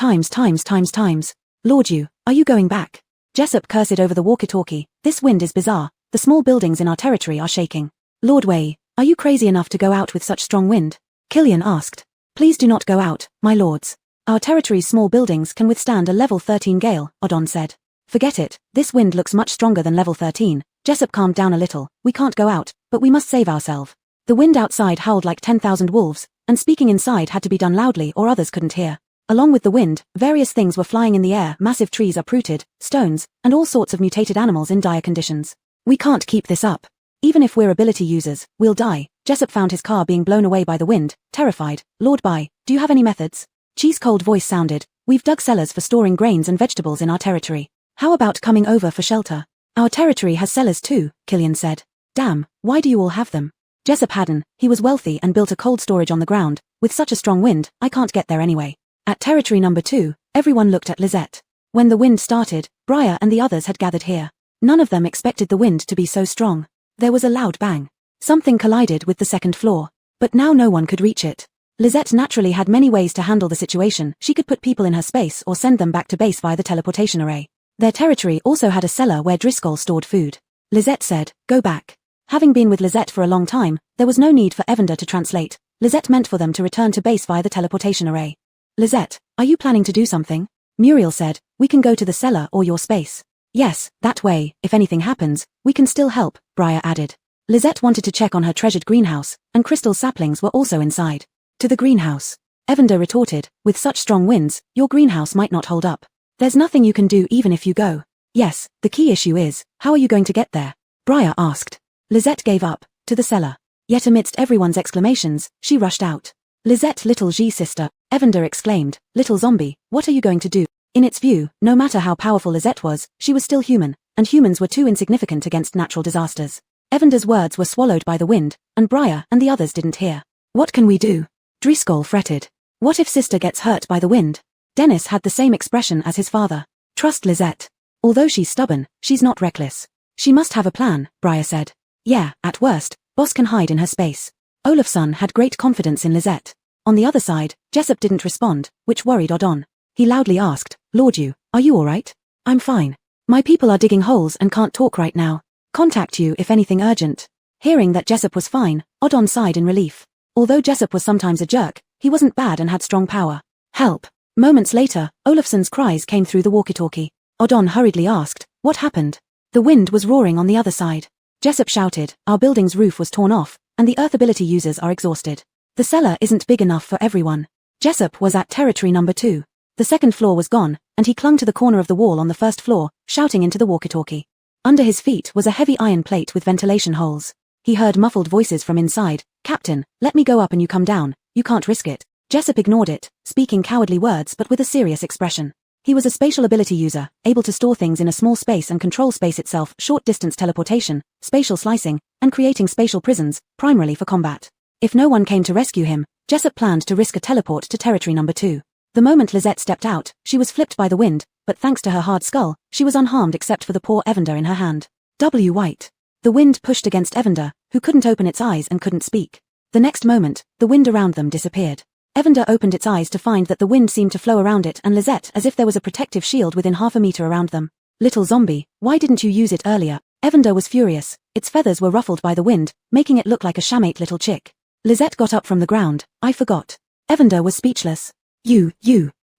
Lord you, are you going back? Jessup cursed over the walkie-talkie. This wind is bizarre. The small buildings in our territory are shaking. Lord Wei, are you crazy enough to go out with such strong wind? Killian asked. Please do not go out, my lords. Our territory's small buildings can withstand a level 13 gale, Odon said. Forget it, this wind looks much stronger than level 13. Jessup calmed down a little. We can't go out, but we must save ourselves. The wind outside howled like 10,000 wolves, and speaking inside had to be done loudly or others couldn't hear. Along with the wind, various things were flying in the air. Massive trees uprooted, stones, and all sorts of mutated animals in dire conditions. We can't keep this up. Even if we're ability users, we'll die. Jessup found his car being blown away by the wind, terrified. Lord Bai, do you have any methods? Chi's cold voice sounded. We've dug cellars for storing grains and vegetables in our territory. How about coming over for shelter? Our territory has cellars too, Killian said. Damn, why do you all have them? Jessup hadn't. He was wealthy and built a cold storage on the ground. With such a strong wind, I can't get there anyway. At territory number 2, everyone looked at Lizette. When the wind started, Briar and the others had gathered here. None of them expected the wind to be so strong. There was a loud bang. Something collided with the second floor. But now no one could reach it. Lizette naturally had many ways to handle the situation. She could put people in her space or send them back to base via the teleportation array. Their territory also had a cellar where Driscoll stored food. Lizette said, go back. Having been with Lizette for a long time, there was no need for Evander to translate. Lizette meant for them to return to base via the teleportation array. Lizette, are you planning to do something? Muriel said, we can go to the cellar or your space. Yes, that way, if anything happens, we can still help, Briar added. Lizette wanted to check on her treasured greenhouse, and crystal saplings were also inside. To the greenhouse. Evander retorted, with such strong winds, your greenhouse might not hold up. There's nothing you can do even if you go. Yes, the key issue is, how are you going to get there? Briar asked. Lizette gave up, to the cellar. Yet amidst everyone's exclamations, she rushed out. Lizette, little G sister, Evander exclaimed, little zombie, what are you going to do? In its view, no matter how powerful Lizette was, she was still human, and humans were too insignificant against natural disasters. Evander's words were swallowed by the wind, and Briar and the others didn't hear. What can we do? Driscoll fretted. What if sister gets hurt by the wind? Dennis had the same expression as his father. Trust Lizette. Although she's stubborn, she's not reckless. She must have a plan, Briar said. Yeah, at worst, Boss can hide in her space. Olafson had great confidence in Lizette. On the other side, Jessup didn't respond, which worried Odon. He loudly asked, Lord you, are you alright? I'm fine. My people are digging holes and can't talk right now. Contact you if anything urgent. Hearing that Jessup was fine, Odon sighed in relief. Although Jessup was sometimes a jerk, he wasn't bad and had strong power. Help. Moments later, Olafson's cries came through the walkie-talkie. Odon hurriedly asked, what happened? The wind was roaring on the other side. Jessup shouted, our building's roof was torn off, and the earth ability users are exhausted. The cellar isn't big enough for everyone. Jessup was at territory number 2. The second floor was gone, and he clung to the corner of the wall on the first floor, shouting into the walkie-talkie. Under his feet was a heavy iron plate with ventilation holes. He heard muffled voices from inside. Captain, let me go up and you come down, you can't risk it. Jessup ignored it, speaking cowardly words but with a serious expression. He was a spatial ability user, able to store things in a small space and control space itself, short-distance teleportation, spatial slicing, and creating spatial prisons, primarily for combat. If no one came to rescue him, Jessup planned to risk a teleport to territory number 2. The moment Lisette stepped out, she was flipped by the wind, but thanks to her hard skull, she was unharmed except for the poor Evander in her hand. White. The wind pushed against Evander, who couldn't open its eyes and couldn't speak. The next moment, the wind around them disappeared. Evander opened its eyes to find that the wind seemed to flow around it and Lisette as if there was a protective shield within half a meter around them. Little zombie, why didn't you use it earlier? Evander was furious. Its feathers were ruffled by the wind, making it look like a shamate little chick. Lisette got up from the ground. I forgot. Evander was speechless. You.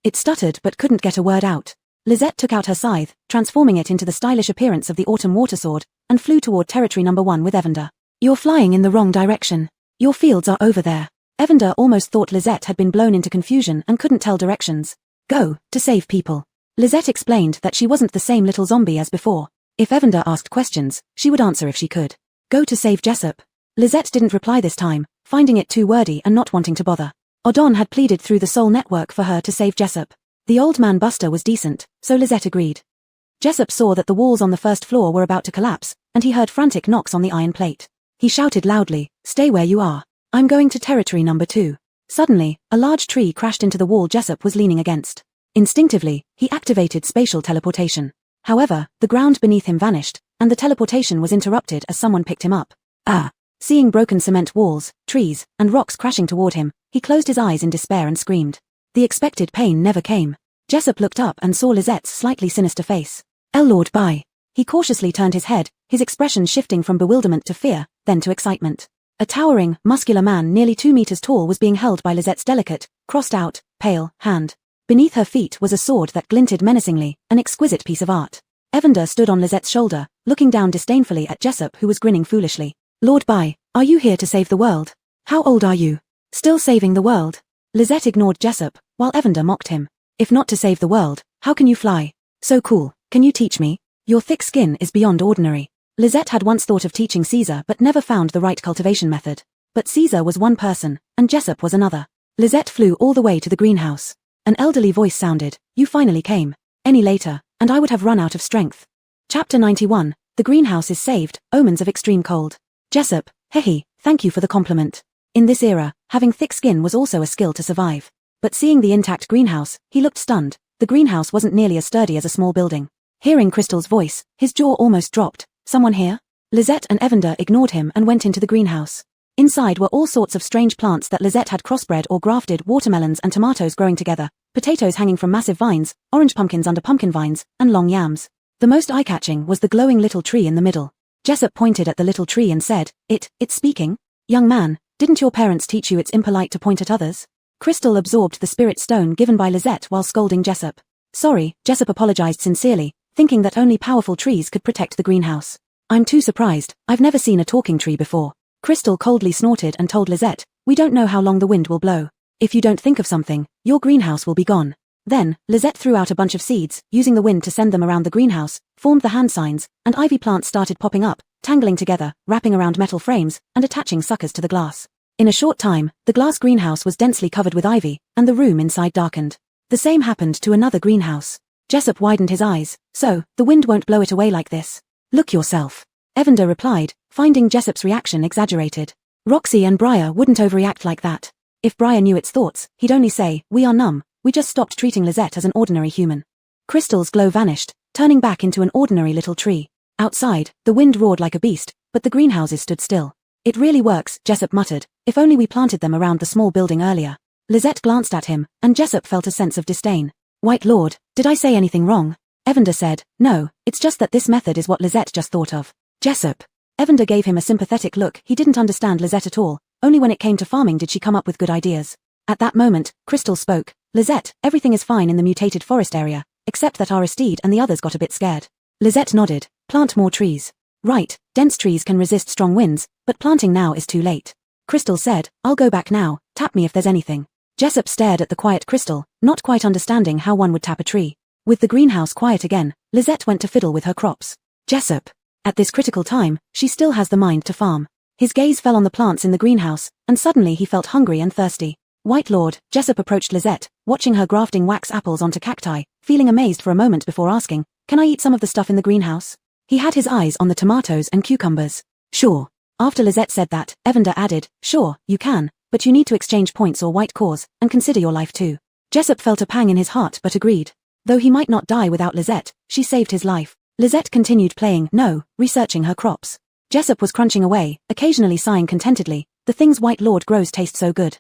It stuttered but couldn't get a word out. Lisette took out her scythe, transforming it into the stylish appearance of the autumn water sword, and flew toward territory number 1 with Evander. You're flying in the wrong direction. Your fields are over there. Evander almost thought Lisette had been blown into confusion and couldn't tell directions. Go, to save people. Lisette explained that she wasn't the same little zombie as before. If Evander asked questions, she would answer if she could. Go to save Jessup. Lisette didn't reply this time, finding it too wordy and not wanting to bother. Odon had pleaded through the Soul Network for her to save Jessup. The old man Buster was decent, so Lisette agreed. Jessup saw that the walls on the first floor were about to collapse, and he heard frantic knocks on the iron plate. He shouted loudly, stay where you are. I'm going to territory number 2. Suddenly, a large tree crashed into the wall Jessup was leaning against. Instinctively, he activated spatial teleportation. However, the ground beneath him vanished, and the teleportation was interrupted as someone picked him up. Seeing broken cement walls, trees, and rocks crashing toward him, he closed his eyes in despair and screamed. The expected pain never came. Jessup looked up and saw Lisette's slightly sinister face. Lord Bai. He cautiously turned his head, his expression shifting from bewilderment to fear, then to excitement. A towering, muscular man nearly 2 meters tall was being held by Lisette's delicate, crossed-out, pale, hand. Beneath her feet was a sword that glinted menacingly, an exquisite piece of art. Evander stood on Lisette's shoulder, looking down disdainfully at Jessup who was grinning foolishly. Lord Bai, are you here to save the world? How old are you? Still saving the world? Lisette ignored Jessup, while Evander mocked him. If not to save the world, how can you fly? So cool, can you teach me? Your thick skin is beyond ordinary. Lisette had once thought of teaching Caesar but never found the right cultivation method. But Caesar was one person, and Jessup was another. Lisette flew all the way to the greenhouse. An elderly voice sounded, you finally came. Any later, and I would have run out of strength. Chapter 91, The greenhouse is saved, omens of extreme cold. Jessup, hehe, thank you for the compliment. In this era, having thick skin was also a skill to survive. But seeing the intact greenhouse, he looked stunned. The greenhouse wasn't nearly as sturdy as a small building. Hearing Crystal's voice, his jaw almost dropped. Someone here? Lisette and Evander ignored him and went into the greenhouse. Inside were all sorts of strange plants that Lisette had crossbred or grafted, watermelons and tomatoes growing together, potatoes hanging from massive vines, orange pumpkins under pumpkin vines, and long yams. The most eye-catching was the glowing little tree in the middle. Jessup pointed at the little tree and said, It's speaking? Young man, didn't your parents teach you it's impolite to point at others? Crystal absorbed the spirit stone given by Lisette while scolding Jessup. Sorry, Jessup apologized sincerely, thinking that only powerful trees could protect the greenhouse. I'm too surprised, I've never seen a talking tree before. Crystal coldly snorted and told Lisette, we don't know how long the wind will blow. If you don't think of something, your greenhouse will be gone. Then, Lisette threw out a bunch of seeds, using the wind to send them around the greenhouse, formed the hand signs, and ivy plants started popping up, tangling together, wrapping around metal frames, and attaching suckers to the glass. In a short time, the glass greenhouse was densely covered with ivy, and the room inside darkened. The same happened to another greenhouse. Jessup widened his eyes. So, the wind won't blow it away like this. Look yourself. Evander replied, finding Jessup's reaction exaggerated. Roxy and Briar wouldn't overreact like that. If Briar knew its thoughts, he'd only say, we are numb. We just stopped treating Lisette as an ordinary human. Crystal's glow vanished, turning back into an ordinary little tree. Outside, the wind roared like a beast, but the greenhouses stood still. It really works, Jessup muttered. If only we planted them around the small building earlier. Lisette glanced at him, and Jessup felt a sense of disdain. White Lord, did I say anything wrong? Evander said, no, it's just that this method is what Lisette just thought of. Jessup. Evander gave him a sympathetic look. He didn't understand Lisette at all. Only when it came to farming did she come up with good ideas. At that moment, Crystal spoke. Lisette, everything is fine in the mutated forest area, except that Aristide and the others got a bit scared. Lisette nodded. Plant more trees. Right, dense trees can resist strong winds, but planting now is too late. Crystal said, I'll go back now, tap me if there's anything. Jessup stared at the quiet Crystal, not quite understanding how one would tap a tree. With the greenhouse quiet again, Lizette went to fiddle with her crops. Jessup. At this critical time, she still has the mind to farm. His gaze fell on the plants in the greenhouse, and suddenly he felt hungry and thirsty. White Lord, Jessup approached Lizette, watching her grafting wax apples onto cacti, feeling amazed for a moment before asking, can I eat some of the stuff in the greenhouse? He had his eyes on the tomatoes and cucumbers. Sure. After Lizette said that, Evander added, sure, you can, but you need to exchange points or white cores, and consider your life too. Jessup felt a pang in his heart but agreed. Though he might not die without Lizette, she saved his life. Lizette continued playing, no, researching her crops. Jessup was crunching away, occasionally sighing contentedly, the things White Lord grows taste so good.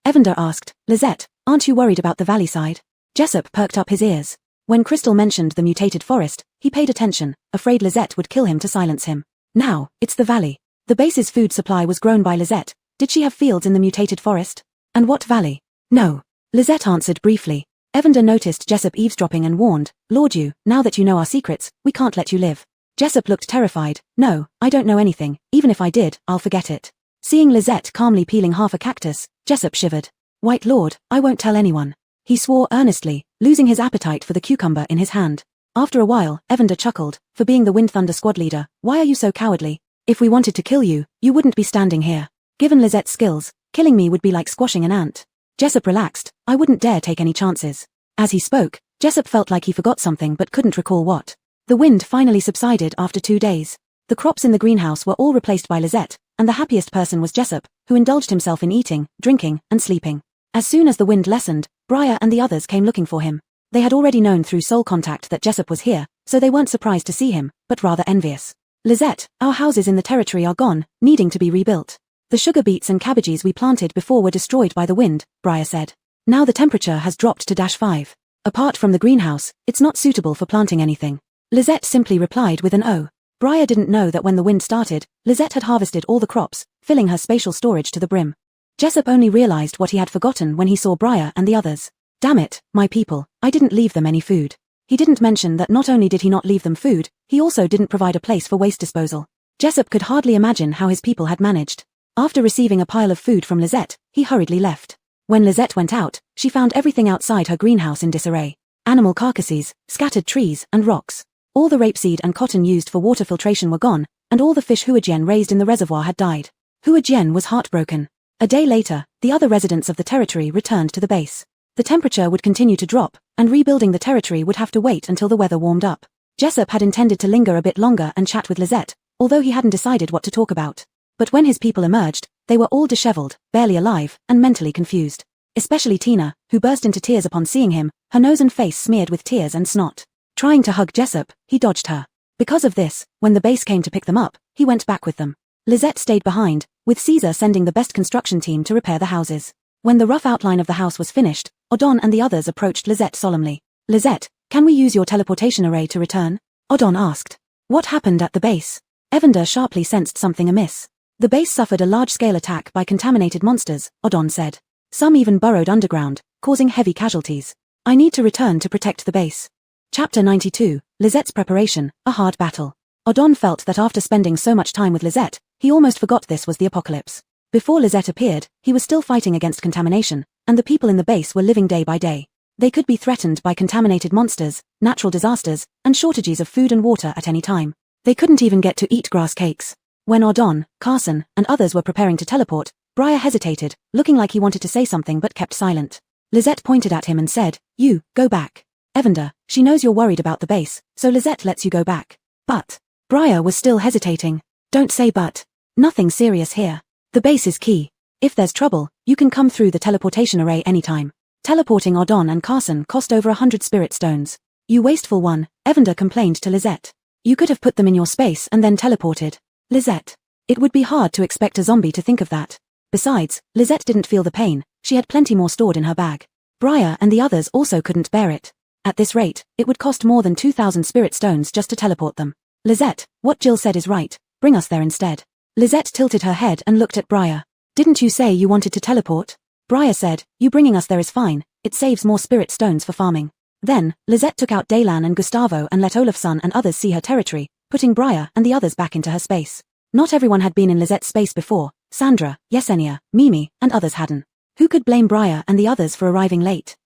Evander asked, Lizette, aren't you worried about the valley side? Jessup perked up his ears. When Crystal mentioned the mutated forest, he paid attention, afraid Lizette would kill him to silence him. Now, it's the valley. The base's food supply was grown by Lizette. Did she have fields in the mutated forest? And what valley? No. Lizette answered briefly. Evander noticed Jessup eavesdropping and warned, Lord you, now that you know our secrets, we can't let you live. Jessup looked terrified. No, I don't know anything, even if I did, I'll forget it. Seeing Lizette calmly peeling half a cactus, Jessup shivered. White Lord, I won't tell anyone. He swore earnestly, losing his appetite for the cucumber in his hand. After a while, Evander chuckled, for being the Wind Thunder squad leader, why are you so cowardly? If we wanted to kill you, you wouldn't be standing here. Given Lizette's skills, killing me would be like squashing an ant. Jessup relaxed, I wouldn't dare take any chances. As he spoke, Jessup felt like he forgot something but couldn't recall what. The wind finally subsided after 2 days. The crops in the greenhouse were all replaced by Lizette, and the happiest person was Jessup, who indulged himself in eating, drinking, and sleeping. As soon as the wind lessened, Briar and the others came looking for him. They had already known through soul contact that Jessup was here, so they weren't surprised to see him, but rather envious. Lizette, our houses in the territory are gone, needing to be rebuilt. The sugar beets and cabbages we planted before were destroyed by the wind, Briar said. Now the temperature has dropped to -5. Apart from the greenhouse, it's not suitable for planting anything. Lizette simply replied with an O. Briar didn't know that when the wind started, Lizette had harvested all the crops, filling her spatial storage to the brim. Jessup only realized what he had forgotten when he saw Briar and the others. Damn it, my people, I didn't leave them any food. He didn't mention that not only did he not leave them food, he also didn't provide a place for waste disposal. Jessup could hardly imagine how his people had managed. After receiving a pile of food from Lizette, he hurriedly left. When Lizette went out, she found everything outside her greenhouse in disarray. Animal carcasses, scattered trees, and rocks. All the rapeseed and cotton used for water filtration were gone, and all the fish Hua Jian raised in the reservoir had died. Hua Jian was heartbroken. A day later, the other residents of the territory returned to the base. The temperature would continue to drop, and rebuilding the territory would have to wait until the weather warmed up. Jessup had intended to linger a bit longer and chat with Lizette, although he hadn't decided what to talk about. But when his people emerged, they were all disheveled, barely alive, and mentally confused. Especially Tina, who burst into tears upon seeing him, her nose and face smeared with tears and snot. Trying to hug Jessup, he dodged her. Because of this, when the base came to pick them up, he went back with them. Lizette stayed behind, with Caesar sending the best construction team to repair the houses. When the rough outline of the house was finished, Odon and the others approached Lizette solemnly. Lizette, can we use your teleportation array to return? Odon asked. What happened at the base? Evander sharply sensed something amiss. The base suffered a large-scale attack by contaminated monsters, Odon said. Some even burrowed underground, causing heavy casualties. I need to return to protect the base. Chapter 92, Lizette's Preparation, a Hard Battle. Odon felt that after spending so much time with Lizette, he almost forgot this was the apocalypse. Before Lizette appeared, he was still fighting against contamination, and the people in the base were living day by day. They could be threatened by contaminated monsters, natural disasters, and shortages of food and water at any time. They couldn't even get to eat grass cakes. When Odon, Carson, and others were preparing to teleport, Briar hesitated, looking like he wanted to say something but kept silent. Lizette pointed at him and said, You, go back. Evander, she knows you're worried about the base, so Lizette lets you go back. But, Briar was still hesitating. Don't say but. Nothing serious here. The base is key. If there's trouble, you can come through the teleportation array anytime. Teleporting Odon and Carson cost over 100 spirit stones. You wasteful one, Evander complained to Lizette. You could have put them in your space and then teleported. Lizette. It would be hard to expect a zombie to think of that. Besides, Lizette didn't feel the pain, she had plenty more stored in her bag. Briar and the others also couldn't bear it. At this rate, it would cost more than 2,000 spirit stones just to teleport them. Lizette, what Jill said is right, bring us there instead. Lizette tilted her head and looked at Briar. Didn't you say you wanted to teleport? Briar said, you bringing us there is fine, it saves more spirit stones for farming. Then, Lizette took out Daylan and Gustavo and let Olafson and others see her territory, putting Briar and the others back into her space. Not everyone had been in Lizette's space before. Sandra, Yesenia, Mimi, and others hadn't. Who could blame Briar and the others for arriving late?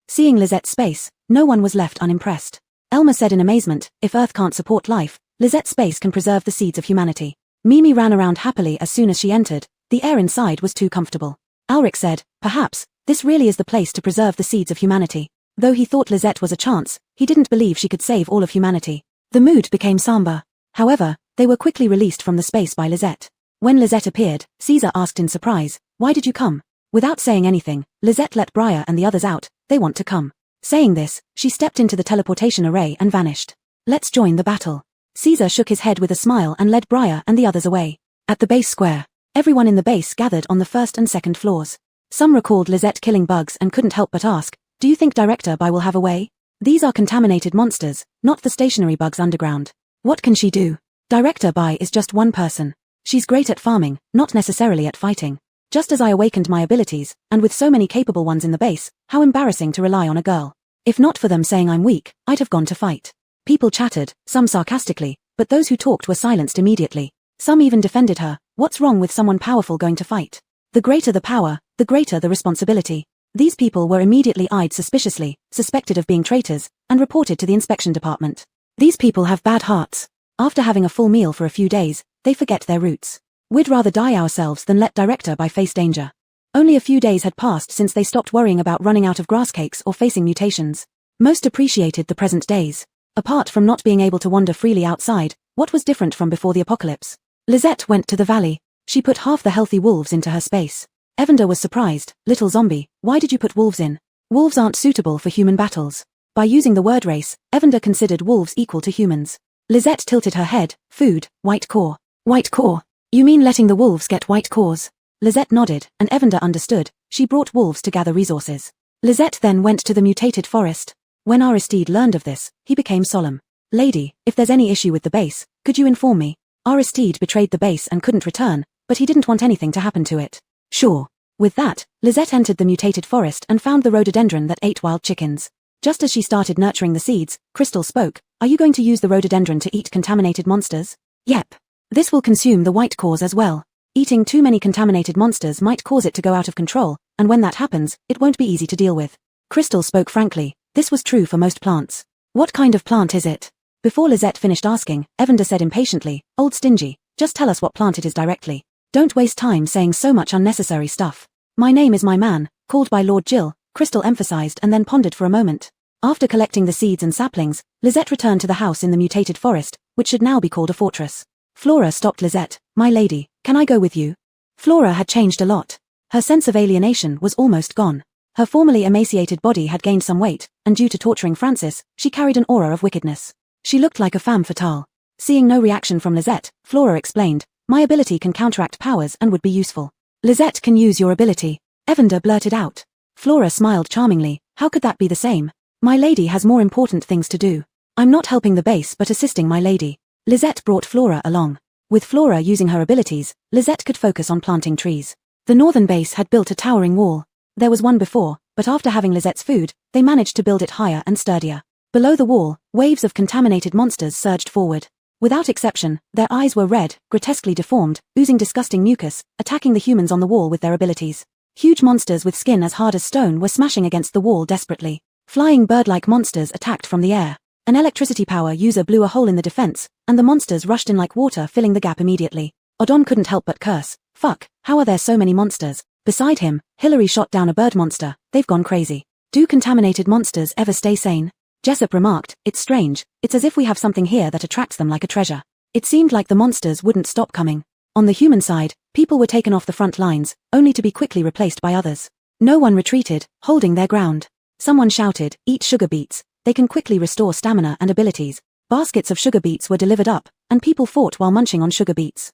Seeing Lizette's space, no one was left unimpressed. Elmer said in amazement, if Earth can't support life, Lizette's space can preserve the seeds of humanity. Mimi ran around happily as soon as she entered. The air inside was too comfortable. Alric said, perhaps, this really is the place to preserve the seeds of humanity. Though he thought Lizette was a chance, he didn't believe she could save all of humanity. The mood became somber. However, they were quickly released from the space by Lizette. When Lizette appeared, Caesar asked in surprise, why did you come? Without saying anything, Lizette let Briar and the others out. They want to come. Saying this, she stepped into the teleportation array and vanished. Let's join the battle. Caesar shook his head with a smile and led Briar and the others away. At the base square, everyone in the base gathered on the first and second floors. Some recalled Lizette killing bugs and couldn't help but ask, do you think Director Bai will have a way? These are contaminated monsters, not the stationary bugs underground. What can she do? Director Bai is just one person. She's great at farming, not necessarily at fighting. Just as I awakened my abilities, and with so many capable ones in the base, how embarrassing to rely on a girl. If not for them saying I'm weak, I'd have gone to fight. People chattered, some sarcastically, but those who talked were silenced immediately. Some even defended her. What's wrong with someone powerful going to fight? The greater the power, the greater the responsibility. These people were immediately eyed suspiciously, suspected of being traitors, and reported to the inspection department. These people have bad hearts. After having a full meal for a few days, they forget their roots. We'd rather die ourselves than let Director Bai face danger. Only a few days had passed since they stopped worrying about running out of grass cakes or facing mutations. Most appreciated the present days. Apart from not being able to wander freely outside, what was different from before the apocalypse? Lizette went to the valley. She put half the healthy wolves into her space. Evander was surprised. Little zombie, why did you put wolves in? Wolves aren't suitable for human battles. By using the word race, Evander considered wolves equal to humans. Lizette tilted her head. Food, white core. White core? You mean letting the wolves get white cores? Lizette nodded, and Evander understood. She brought wolves to gather resources. Lizette then went to the mutated forest. When Aristide learned of this, he became solemn. Lady, if there's any issue with the base, could you inform me? Aristide betrayed the base and couldn't return, but he didn't want anything to happen to it. Sure. With that, Lizette entered the mutated forest and found the rhododendron that ate wild chickens. Just as she started nurturing the seeds, Crystal spoke, are you going to use the rhododendron to eat contaminated monsters? Yep. This will consume the white cores as well. Eating too many contaminated monsters might cause it to go out of control, and when that happens, it won't be easy to deal with. Crystal spoke frankly. This was true for most plants. What kind of plant is it? Before Lizette finished asking, Evander said impatiently, old stingy, just tell us what plant it is directly. Don't waste time saying so much unnecessary stuff. My name is my man, called by Lord Jill, Crystal emphasized and then pondered for a moment. After collecting the seeds and saplings, Lizette returned to the house in the mutated forest, which should now be called a fortress. Flora stopped Lizette. My lady, can I go with you? Flora had changed a lot. Her sense of alienation was almost gone. Her formerly emaciated body had gained some weight, and due to torturing Francis, she carried an aura of wickedness. She looked like a femme fatale. Seeing no reaction from Lizette, Flora explained, my ability can counteract powers and would be useful. Lizette can use your ability. Evander blurted out. Flora smiled charmingly. How could that be the same? My lady has more important things to do. I'm not helping the base but assisting my lady. Lizette brought Flora along. With Flora using her abilities, Lizette could focus on planting trees. The northern base had built a towering wall. There was one before, but after having Lizette's food, they managed to build it higher and sturdier. Below the wall, waves of contaminated monsters surged forward. Without exception, their eyes were red, grotesquely deformed, oozing disgusting mucus, attacking the humans on the wall with their abilities. Huge monsters with skin as hard as stone were smashing against the wall desperately. Flying bird-like monsters attacked from the air. An electricity power user blew a hole in the defense, and the monsters rushed in like water, filling the gap immediately. Odon couldn't help but curse. Fuck, how are there so many monsters? Beside him, Hillary shot down a bird monster. They've gone crazy. Do contaminated monsters ever stay sane? Jessup remarked, it's strange, it's as if we have something here that attracts them like a treasure. It seemed like the monsters wouldn't stop coming. On the human side, people were taken off the front lines, only to be quickly replaced by others. No one retreated, holding their ground. Someone shouted, eat sugar beets, they can quickly restore stamina and abilities. Baskets of sugar beets were delivered up, and people fought while munching on sugar beets.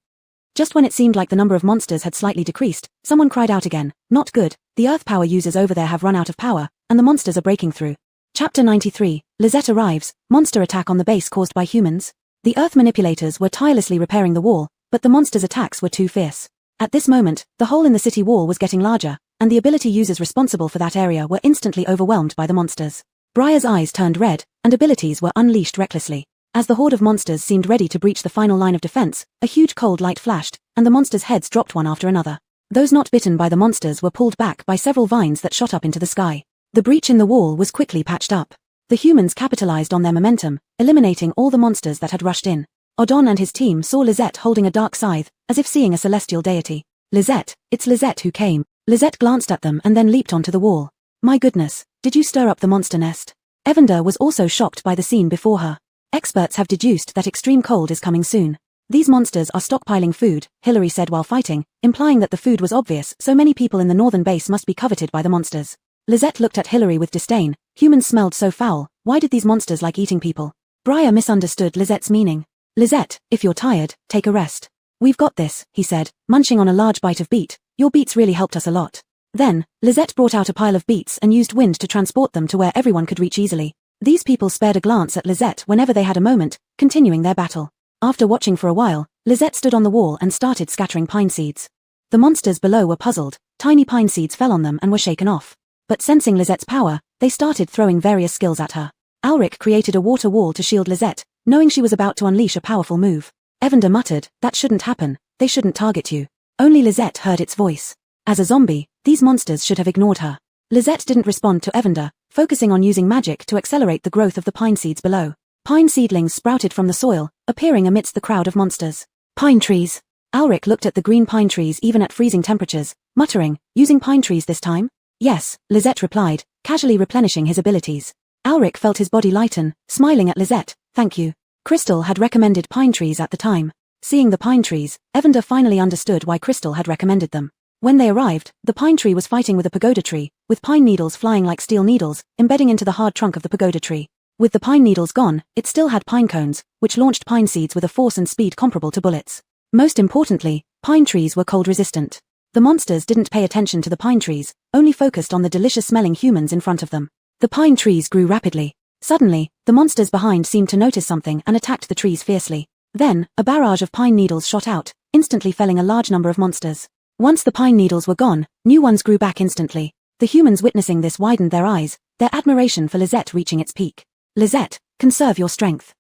Just when it seemed like the number of monsters had slightly decreased, someone cried out again, not good, the earth power users over there have run out of power, and the monsters are breaking through. Chapter 93, Lizette arrives, monster attack on the base caused by humans. The earth manipulators were tirelessly repairing the wall, but the monsters' attacks were too fierce. At this moment, the hole in the city wall was getting larger, and the ability users responsible for that area were instantly overwhelmed by the monsters. Briar's eyes turned red, and abilities were unleashed recklessly. As the horde of monsters seemed ready to breach the final line of defense, a huge cold light flashed, and the monsters' heads dropped one after another. Those not bitten by the monsters were pulled back by several vines that shot up into the sky. The breach in the wall was quickly patched up. The humans capitalized on their momentum, eliminating all the monsters that had rushed in. Odon and his team saw Lisette holding a dark scythe, as if seeing a celestial deity. Lisette, it's Lisette who came. Lisette glanced at them and then leaped onto the wall. My goodness, did you stir up the monster nest? Evander was also shocked by the scene before her. Experts have deduced that extreme cold is coming soon. These monsters are stockpiling food, Hillary said while fighting, implying that the food was obvious, so many people in the northern base must be coveted by the monsters. Lisette looked at Hillary with disdain. Humans smelled so foul, why did these monsters like eating people? Briar misunderstood Lisette's meaning. Lisette, if you're tired, take a rest. We've got this, he said, munching on a large bite of beet. Your beets really helped us a lot. Then, Lisette brought out a pile of beets and used wind to transport them to where everyone could reach easily. These people spared a glance at Lisette whenever they had a moment, continuing their battle. After watching for a while, Lisette stood on the wall and started scattering pine seeds. The monsters below were puzzled. Tiny pine seeds fell on them and were shaken off. But sensing Lisette's power, they started throwing various skills at her. Alric created a water wall to shield Lisette, knowing she was about to unleash a powerful move. Evander muttered, that shouldn't happen, they shouldn't target you. Only Lisette heard its voice. As a zombie, these monsters should have ignored her. Lisette didn't respond to Evander, focusing on using magic to accelerate the growth of the pine seeds below. Pine seedlings sprouted from the soil, appearing amidst the crowd of monsters. Pine trees. Alric looked at the green pine trees even at freezing temperatures, muttering, using pine trees this time? Yes, Lisette replied, casually replenishing his abilities. Alric felt his body lighten, smiling at Lisette, thank you. Crystal had recommended pine trees at the time. Seeing the pine trees, Evander finally understood why Crystal had recommended them. When they arrived, the pine tree was fighting with a pagoda tree, with pine needles flying like steel needles, embedding into the hard trunk of the pagoda tree. With the pine needles gone, it still had pine cones, which launched pine seeds with a force and speed comparable to bullets. Most importantly, pine trees were cold resistant. The monsters didn't pay attention to the pine trees, only focused on the delicious-smelling humans in front of them. The pine trees grew rapidly. Suddenly, the monsters behind seemed to notice something and attacked the trees fiercely. Then, a barrage of pine needles shot out, instantly felling a large number of monsters. Once the pine needles were gone, new ones grew back instantly. The humans witnessing this widened their eyes, their admiration for Lisette reaching its peak. Lisette, conserve your strength.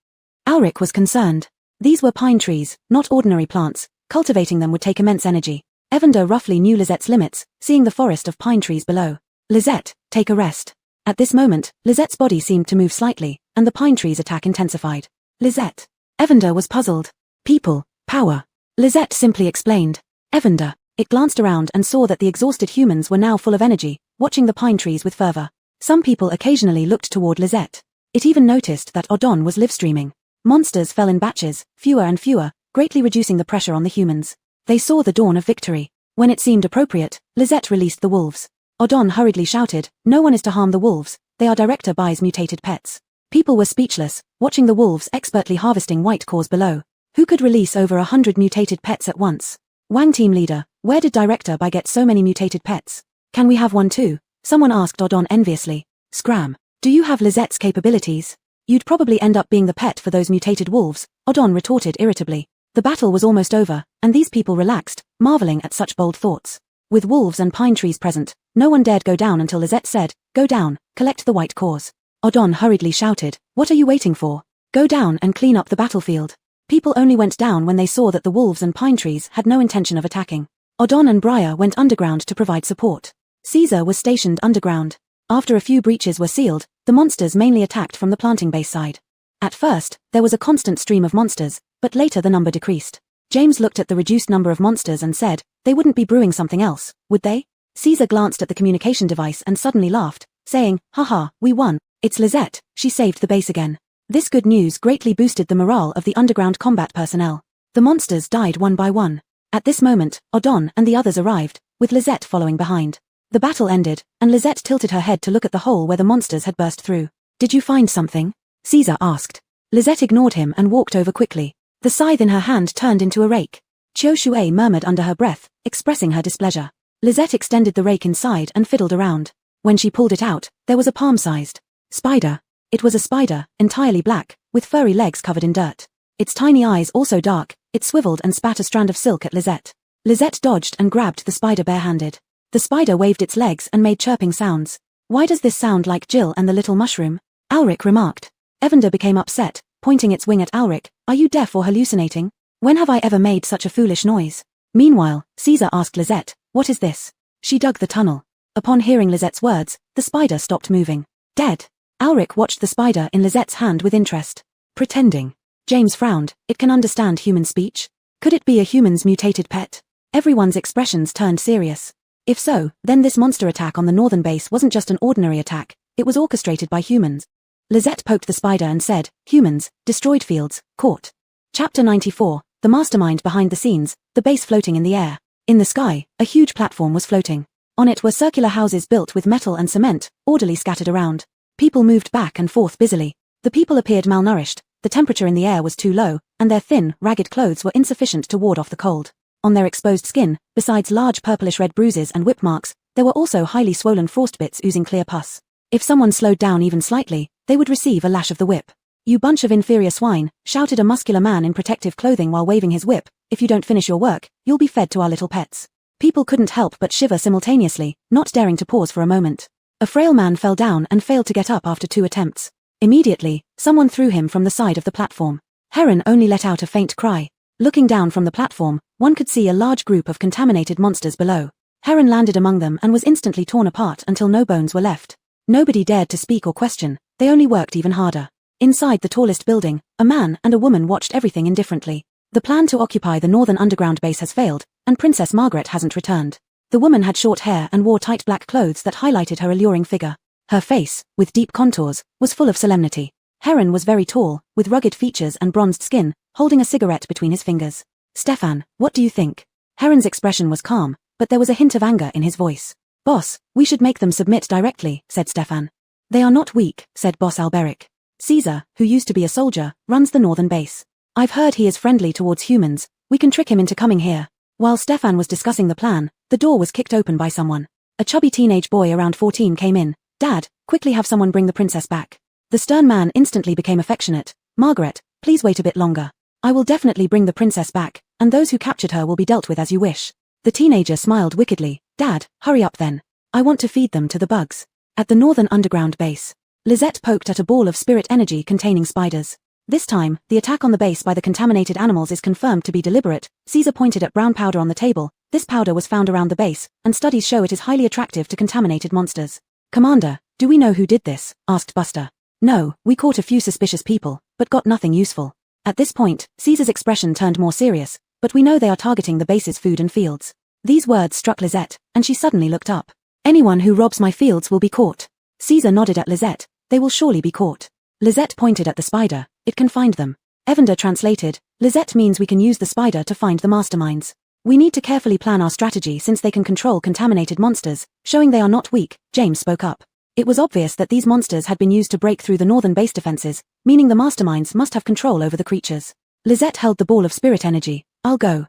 Alric was concerned. These were pine trees, not ordinary plants. Cultivating them would take immense energy. Evander roughly knew Lisette's limits, seeing the forest of pine trees below. Lisette, take a rest. At this moment, Lisette's body seemed to move slightly, and the pine tree's attack intensified. Lisette. Evander was puzzled. People, power. Lisette simply explained. Evander. It glanced around and saw that the exhausted humans were now full of energy, watching the pine trees with fervor. Some people occasionally looked toward Lisette. It even noticed that Odon was live-streaming. Monsters fell in batches, fewer and fewer, greatly reducing the pressure on the humans. They saw the dawn of victory. When it seemed appropriate, Lisette released the wolves. Odon hurriedly shouted, no one is to harm the wolves, they are Director Bai's mutated pets. People were speechless, watching the wolves expertly harvesting white cores below. Who could release over 100 mutated pets at once? Wang team leader, where did Director Bai get so many mutated pets? Can we have one too? Someone asked Odon enviously. Scram. Do you have Lisette's capabilities? You'd probably end up being the pet for those mutated wolves, Odon retorted irritably. The battle was almost over, and these people relaxed, marveling at such bold thoughts. With wolves and pine trees present, no one dared go down until Lisette said, go down, collect the white cores. Odon hurriedly shouted, what are you waiting for? Go down and clean up the battlefield. People only went down when they saw that the wolves and pine trees had no intention of attacking. Odon and Briar went underground to provide support. Caesar was stationed underground. After a few breaches were sealed, the monsters mainly attacked from the planting base side. At first, there was a constant stream of monsters, but later the number decreased. James looked at the reduced number of monsters and said, they wouldn't be brewing something else, would they? Caesar glanced at the communication device and suddenly laughed, saying, haha, we won. It's Lisette, she saved the base again. This good news greatly boosted the morale of the underground combat personnel. The monsters died one by one. At this moment, Odon and the others arrived, with Lisette following behind. The battle ended, and Lisette tilted her head to look at the hole where the monsters had burst through. Did you find something? Caesar asked. Lisette ignored him and walked over quickly. The scythe in her hand turned into a rake. Qiu Shui murmured under her breath, expressing her displeasure. Lisette extended the rake inside and fiddled around. When she pulled it out, there was a palm-sized spider. It was a spider, entirely black, with furry legs covered in dirt. Its tiny eyes also dark, it swiveled and spat a strand of silk at Lisette. Lisette dodged and grabbed the spider barehanded. The spider waved its legs and made chirping sounds. Why does this sound like Jill and the little mushroom? Alric remarked. Evander became upset, pointing its wing at Alric. Are you deaf or hallucinating? When have I ever made such a foolish noise? Meanwhile, Caesar asked Lisette, what is this? She dug the tunnel. Upon hearing Lisette's words, the spider stopped moving. Dead. Alric watched the spider in Lisette's hand with interest. Pretending. James frowned. It can understand human speech? Could it be a human's mutated pet? Everyone's expressions turned serious. If so, then this monster attack on the northern base wasn't just an ordinary attack, it was orchestrated by humans. Lisette poked the spider and said, humans, destroyed fields, caught. Chapter 94, the mastermind behind the scenes, the base floating in the air. In the sky, a huge platform was floating. On it were circular houses built with metal and cement, orderly scattered around. People moved back and forth busily. The people appeared malnourished, the temperature in the air was too low, and their thin, ragged clothes were insufficient to ward off the cold. On their exposed skin, besides large purplish-red bruises and whip marks, there were also highly swollen frostbits oozing clear pus. If someone slowed down even slightly, they would receive a lash of the whip. You bunch of inferior swine, shouted a muscular man in protective clothing while waving his whip, if you don't finish your work, you'll be fed to our little pets. People couldn't help but shiver simultaneously, not daring to pause for a moment. A frail man fell down and failed to get up after 2 attempts. Immediately, someone threw him from the side of the platform. Heron only let out a faint cry. Looking down from the platform, one could see a large group of contaminated monsters below. Heron landed among them and was instantly torn apart until no bones were left. Nobody dared to speak or question, they only worked even harder. Inside the tallest building, a man and a woman watched everything indifferently. The plan to occupy the northern underground base has failed, and Princess Margaret hasn't returned. The woman had short hair and wore tight black clothes that highlighted her alluring figure. Her face, with deep contours, was full of solemnity. Heron was very tall, with rugged features and bronzed skin, holding a cigarette between his fingers. Stefan, what do you think? Heron's expression was calm, but there was a hint of anger in his voice. Boss, we should make them submit directly, said Stefan. They are not weak, said Boss Alberic. Caesar, who used to be a soldier, runs the northern base. I've heard he is friendly towards humans, we can trick him into coming here. While Stefan was discussing the plan, the door was kicked open by someone. A chubby teenage boy around 14 came in. Dad, quickly have someone bring the princess back. The stern man instantly became affectionate. Margaret, please wait a bit longer. I will definitely bring the princess back, and those who captured her will be dealt with as you wish. The teenager smiled wickedly. Dad, hurry up then. I want to feed them to the bugs. At the northern underground base, Lisette poked at a ball of spirit energy containing spiders. This time, the attack on the base by the contaminated animals is confirmed to be deliberate. Caesar pointed at brown powder on the table. This powder was found around the base, and studies show it is highly attractive to contaminated monsters. Commander, do we know who did this? Asked Buster. No, we caught a few suspicious people, but got nothing useful. At this point, Caesar's expression turned more serious, but we know they are targeting the base's food and fields. These words struck Lisette, and she suddenly looked up. Anyone who robs my fields will be caught. Caesar nodded at Lisette. They will surely be caught. Lisette pointed at the spider. It can find them. Evander translated, Lisette means we can use the spider to find the masterminds. We need to carefully plan our strategy since they can control contaminated monsters, showing they are not weak, James spoke up. It was obvious that these monsters had been used to break through the northern base defenses, meaning the masterminds must have control over the creatures. Lisette held the ball of spirit energy. I'll go.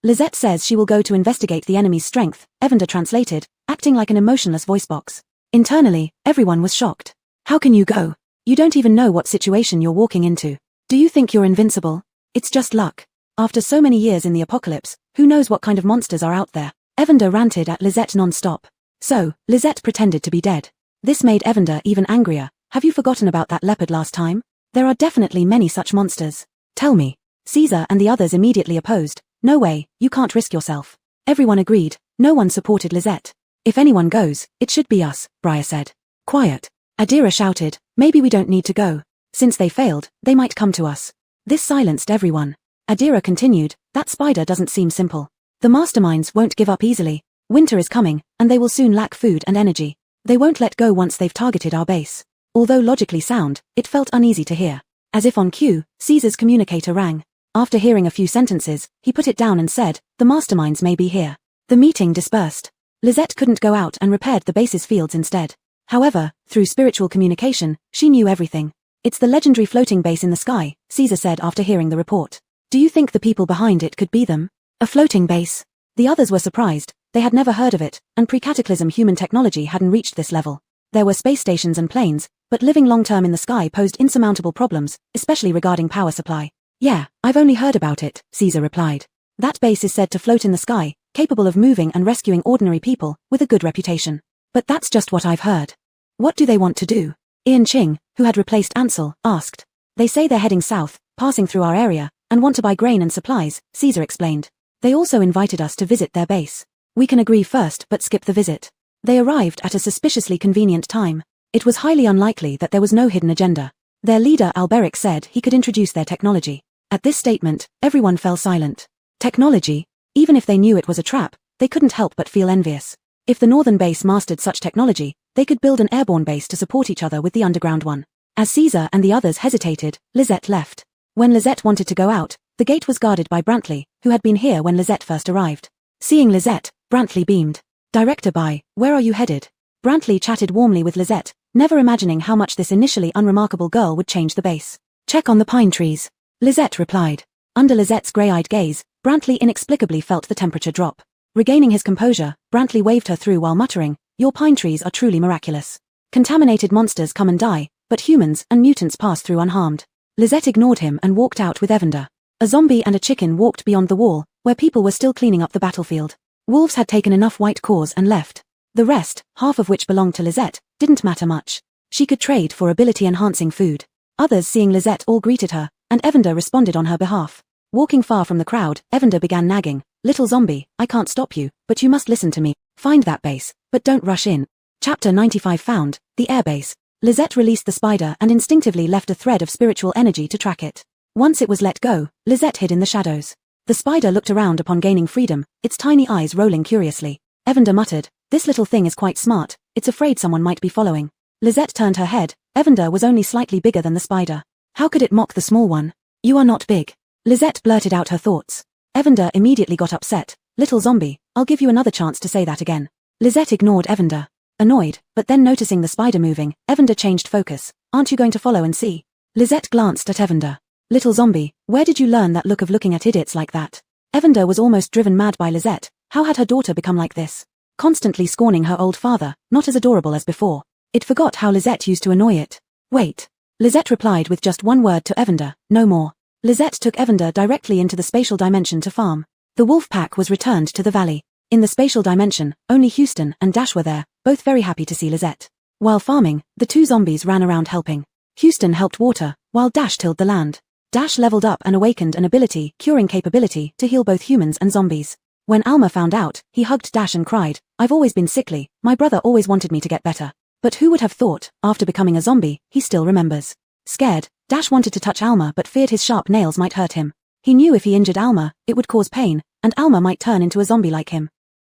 Lisette says she will go to investigate the enemy's strength, Evander translated, acting like an emotionless voice box. Internally, everyone was shocked. How can you go? You don't even know what situation you're walking into. Do you think you're invincible? It's just luck. After so many years in the apocalypse, who knows what kind of monsters are out there? Evander ranted at Lisette non-stop. So, Lisette pretended to be dead. This made Evander even angrier. Have you forgotten about that leopard last time? There are definitely many such monsters. Tell me. Caesar and the others immediately opposed. No way, you can't risk yourself. Everyone agreed. No one supported Lisette. If anyone goes, it should be us, Briar said. Quiet. Adira shouted, maybe we don't need to go. Since they failed, they might come to us. This silenced everyone. Adira continued, that spider doesn't seem simple. The masterminds won't give up easily. Winter is coming, and they will soon lack food and energy. They won't let go once they've targeted our base. Although logically sound, it felt uneasy to hear. As if on cue, Caesar's communicator rang. After hearing a few sentences, he put it down and said, the masterminds may be here. The meeting dispersed. Lisette couldn't go out and repaired the base's fields instead. However, through spiritual communication, she knew everything. It's the legendary floating base in the sky, Caesar said after hearing the report. Do you think the people behind it could be them? A floating base? The others were surprised. They had never heard of it, and pre-cataclysm human technology hadn't reached this level. There were space stations and planes, but living long-term in the sky posed insurmountable problems, especially regarding power supply. Yeah, I've only heard about it, Caesar replied. That base is said to float in the sky, capable of moving and rescuing ordinary people, with a good reputation. But that's just what I've heard. What do they want to do? Ian Ching, who had replaced Ansel, asked. They say they're heading south, passing through our area, and want to buy grain and supplies, Caesar explained. They also invited us to visit their base. We can agree first but skip the visit. They arrived at a suspiciously convenient time. It was highly unlikely that there was no hidden agenda. Their leader Alberic said he could introduce their technology. At this statement, everyone fell silent. Technology? Even if they knew it was a trap, they couldn't help but feel envious. If the northern base mastered such technology, they could build an airborne base to support each other with the underground one. As Caesar and the others hesitated, Lisette left. When Lisette wanted to go out, the gate was guarded by Brantley, who had been here when Lisette first arrived. Seeing Lisette, Brantley beamed. Director Bai, where are you headed? Brantley chatted warmly with Lisette, never imagining how much this initially unremarkable girl would change the base. Check on the pine trees. Lisette replied. Under Lisette's grey-eyed gaze, Brantley inexplicably felt the temperature drop. Regaining his composure, Brantley waved her through while muttering, your pine trees are truly miraculous. Contaminated monsters come and die, but humans and mutants pass through unharmed. Lisette ignored him and walked out with Evander. A zombie and a chicken walked beyond the wall, where people were still cleaning up the battlefield. Wolves had taken enough white cores and left. The rest, half of which belonged to Lisette, didn't matter much. She could trade for ability-enhancing food. Others seeing Lisette all greeted her, and Evander responded on her behalf. Walking far from the crowd, Evander began nagging, little zombie, I can't stop you, but you must listen to me. Find that base, but don't rush in. Chapter 95 found, the airbase. Lisette released the spider and instinctively left a thread of spiritual energy to track it. Once it was let go, Lisette hid in the shadows. The spider looked around upon gaining freedom, its tiny eyes rolling curiously. Evander muttered, this little thing is quite smart, it's afraid someone might be following. Lisette turned her head, Evander was only slightly bigger than the spider. How could it mock the small one? You are not big. Lisette blurted out her thoughts. Evander immediately got upset. Little zombie, I'll give you another chance to say that again. Lisette ignored Evander. Annoyed, but then noticing the spider moving, Evander changed focus. Aren't you going to follow and see? Lisette glanced at Evander. Little zombie, where did you learn that look of looking at idiots like that? Evander was almost driven mad by Lisette. How had her daughter become like this? Constantly scorning her old father, not as adorable as before. It forgot how Lisette used to annoy it. Wait. Lisette replied with just one word to Evander, no more. Lisette took Evander directly into the spatial dimension to farm. The wolf pack was returned to the valley. In the spatial dimension, only Houston and Dash were there, both very happy to see Lisette. While farming, the two zombies ran around helping. Houston helped water, while Dash tilled the land. Dash leveled up and awakened an ability, curing capability, to heal both humans and zombies. When Alma found out, he hugged Dash and cried, I've always been sickly, my brother always wanted me to get better. But who would have thought, after becoming a zombie, he still remembers. Scared, Dash wanted to touch Alma but feared his sharp nails might hurt him. He knew if he injured Alma, it would cause pain, and Alma might turn into a zombie like him.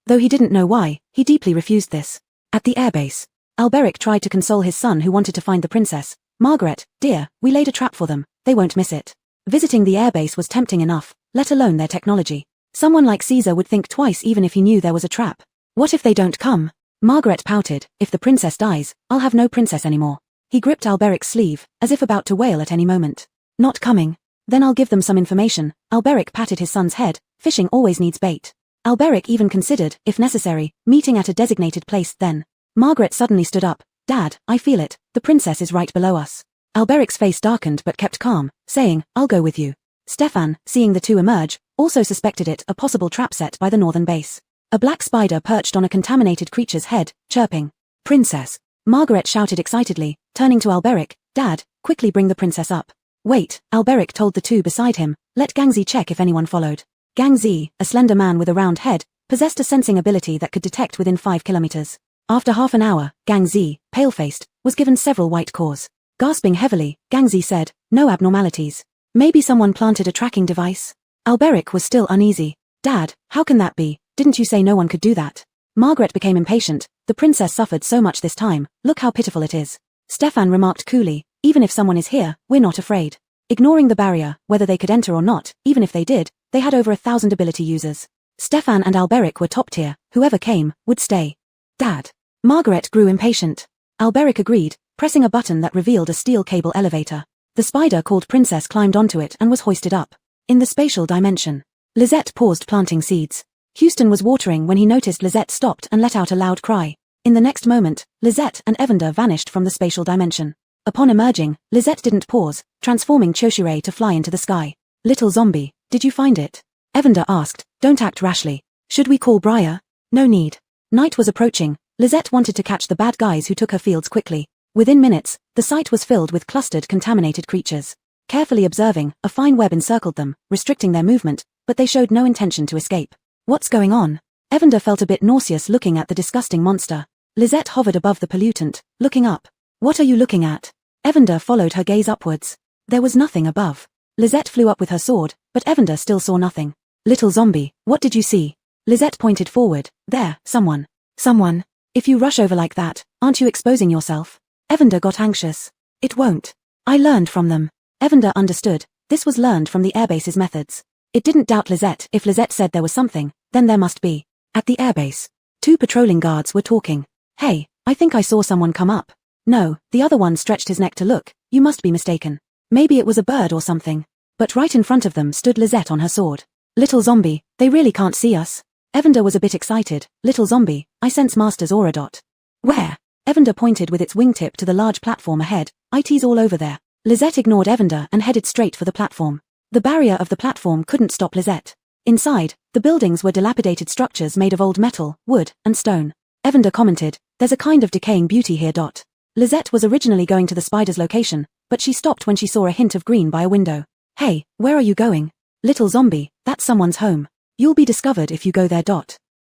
Though he didn't know why, he deeply refused this. At the airbase, Alberic tried to console his son who wanted to find the princess. Margaret, dear, we laid a trap for them, they won't miss it. Visiting the airbase was tempting enough, let alone their technology. Someone like Caesar would think twice even if he knew there was a trap. What if they don't come? Margaret pouted, if the princess dies, I'll have no princess anymore. He gripped Alberic's sleeve, as if about to wail at any moment. Not coming. Then I'll give them some information. Alberic patted his son's head, fishing always needs bait. Alberic even considered, if necessary, meeting at a designated place then. Margaret suddenly stood up. Dad, I feel it, the princess is right below us. Alberic's face darkened but kept calm, saying, I'll go with you. Stefan, seeing the two emerge, also suspected it a possible trap set by the northern base. A black spider perched on a contaminated creature's head, chirping. Princess. Margaret shouted excitedly, turning to Alberic, Dad, quickly bring the princess up. Wait, Alberic told the two beside him, let Gangzi check if anyone followed. Gangzi, a slender man with a round head, possessed a sensing ability that could detect within 5 kilometers. After half an hour, Gangzi, pale-faced, was given several white cores. Gasping heavily, Gangzi said, no abnormalities. Maybe someone planted a tracking device? Alberic was still uneasy. Dad, how can that be? Didn't you say no one could do that? Margaret became impatient. The princess suffered so much this time, look how pitiful it is. Stefan remarked coolly, even if someone is here, we're not afraid. Ignoring the barrier, whether they could enter or not, even if they did, they had over 1,000 ability users. Stefan and Alberic were top tier, whoever came, would stay. Dad. Margaret grew impatient. Alberic agreed, pressing a button that revealed a steel cable elevator. The spider called Princess climbed onto it and was hoisted up. In the spatial dimension. Lisette paused planting seeds. Houston was watering when he noticed Lisette stopped and let out a loud cry. In the next moment, Lisette and Evander vanished from the spatial dimension. Upon emerging, Lisette didn't pause, transforming Choshire to fly into the sky. Little zombie, did you find it? Evander asked, don't act rashly. Should we call Briar? No need. Night was approaching. Lisette wanted to catch the bad guys who took her fields quickly. Within minutes, the site was filled with clustered contaminated creatures. Carefully observing, a fine web encircled them, restricting their movement, but they showed no intention to escape. What's going on? Evander felt a bit nauseous looking at the disgusting monster. Lisette hovered above the pollutant, looking up. What are you looking at? Evander followed her gaze upwards. There was nothing above. Lisette flew up with her sword, but Evander still saw nothing. Little zombie, what did you see? Lisette pointed forward. There, someone. Someone. If you rush over like that, aren't you exposing yourself? Evander got anxious. It won't. I learned from them. Evander understood. This was learned from the airbase's methods. It didn't doubt Lisette. If Lisette said there was something, then there must be. At the airbase, 2 patrolling guards were talking. Hey, I think I saw someone come up. No, the other one stretched his neck to look. You must be mistaken. Maybe it was a bird or something. But right in front of them stood Lisette on her sword. Little zombie, they really can't see us. Evander was a bit excited. Little zombie, I sense Master's aura. Where? Evander pointed with its wingtip to the large platform ahead. IT's all over there. Lisette ignored Evander and headed straight for the platform. The barrier of the platform couldn't stop Lisette. Inside, the buildings were dilapidated structures made of old metal, wood, and stone. Evander commented, there's a kind of decaying beauty here. Lisette was originally going to the spider's location, but she stopped when she saw a hint of green by a window. Hey, where are you going? Little zombie, that's someone's home. You'll be discovered if you go there.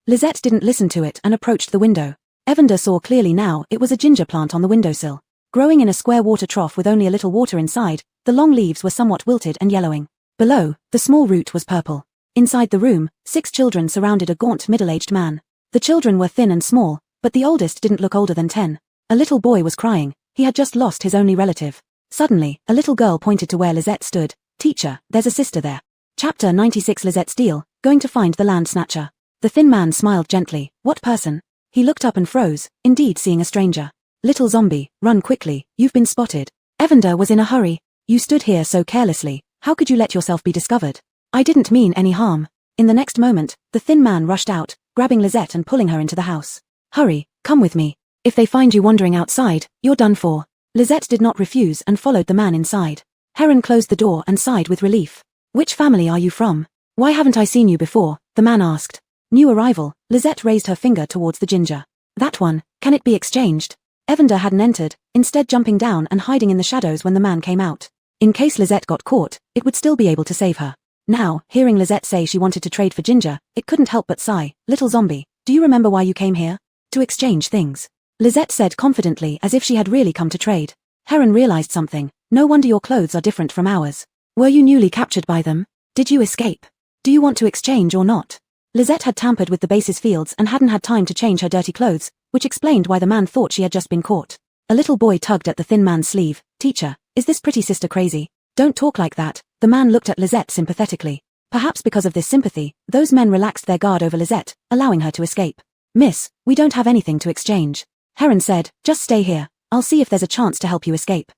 Lisette didn't listen to it and approached the window. Evander saw clearly now it was a ginger plant on the windowsill. Growing in a square water trough with only a little water inside, the long leaves were somewhat wilted and yellowing. Below, the small root was purple. Inside the room, 6 children surrounded a gaunt middle-aged man. The children were thin and small, but the oldest didn't look older than 10. A little boy was crying. He had just lost his only relative. Suddenly, a little girl pointed to where Lisette stood. Teacher, there's a sister there. Chapter 96 Lisette's deal, going to find the land snatcher. The thin man smiled gently. What person? He looked up and froze, indeed seeing a stranger. Little zombie, run quickly, you've been spotted. Evander was in a hurry. You stood here so carelessly, how could you let yourself be discovered? I didn't mean any harm. In the next moment, the thin man rushed out, grabbing Lisette and pulling her into the house. Hurry, come with me. If they find you wandering outside, you're done for. Lisette did not refuse and followed the man inside. Heron closed the door and sighed with relief. Which family are you from? Why haven't I seen you before? The man asked. New arrival. Lisette raised her finger towards the ginger. That one, can it be exchanged? Evander hadn't entered, instead jumping down and hiding in the shadows when the man came out. In case Lisette got caught, it would still be able to save her. Now, hearing Lisette say she wanted to trade for ginger, it couldn't help but sigh. Little zombie, do you remember why you came here? To exchange things. Lisette said confidently as if she had really come to trade. Heron realized something. No wonder your clothes are different from ours. Were you newly captured by them? Did you escape? Do you want to exchange or not? Lisette had tampered with the base's fields and hadn't had time to change her dirty clothes, which explained why the man thought she had just been caught. A little boy tugged at the thin man's sleeve. Teacher, is this pretty sister crazy? Don't talk like that. The man looked at Lisette sympathetically. Perhaps because of this sympathy, those men relaxed their guard over Lisette, allowing her to escape. Miss, we don't have anything to exchange. Heron said, just stay here. I'll see if there's a chance to help you escape.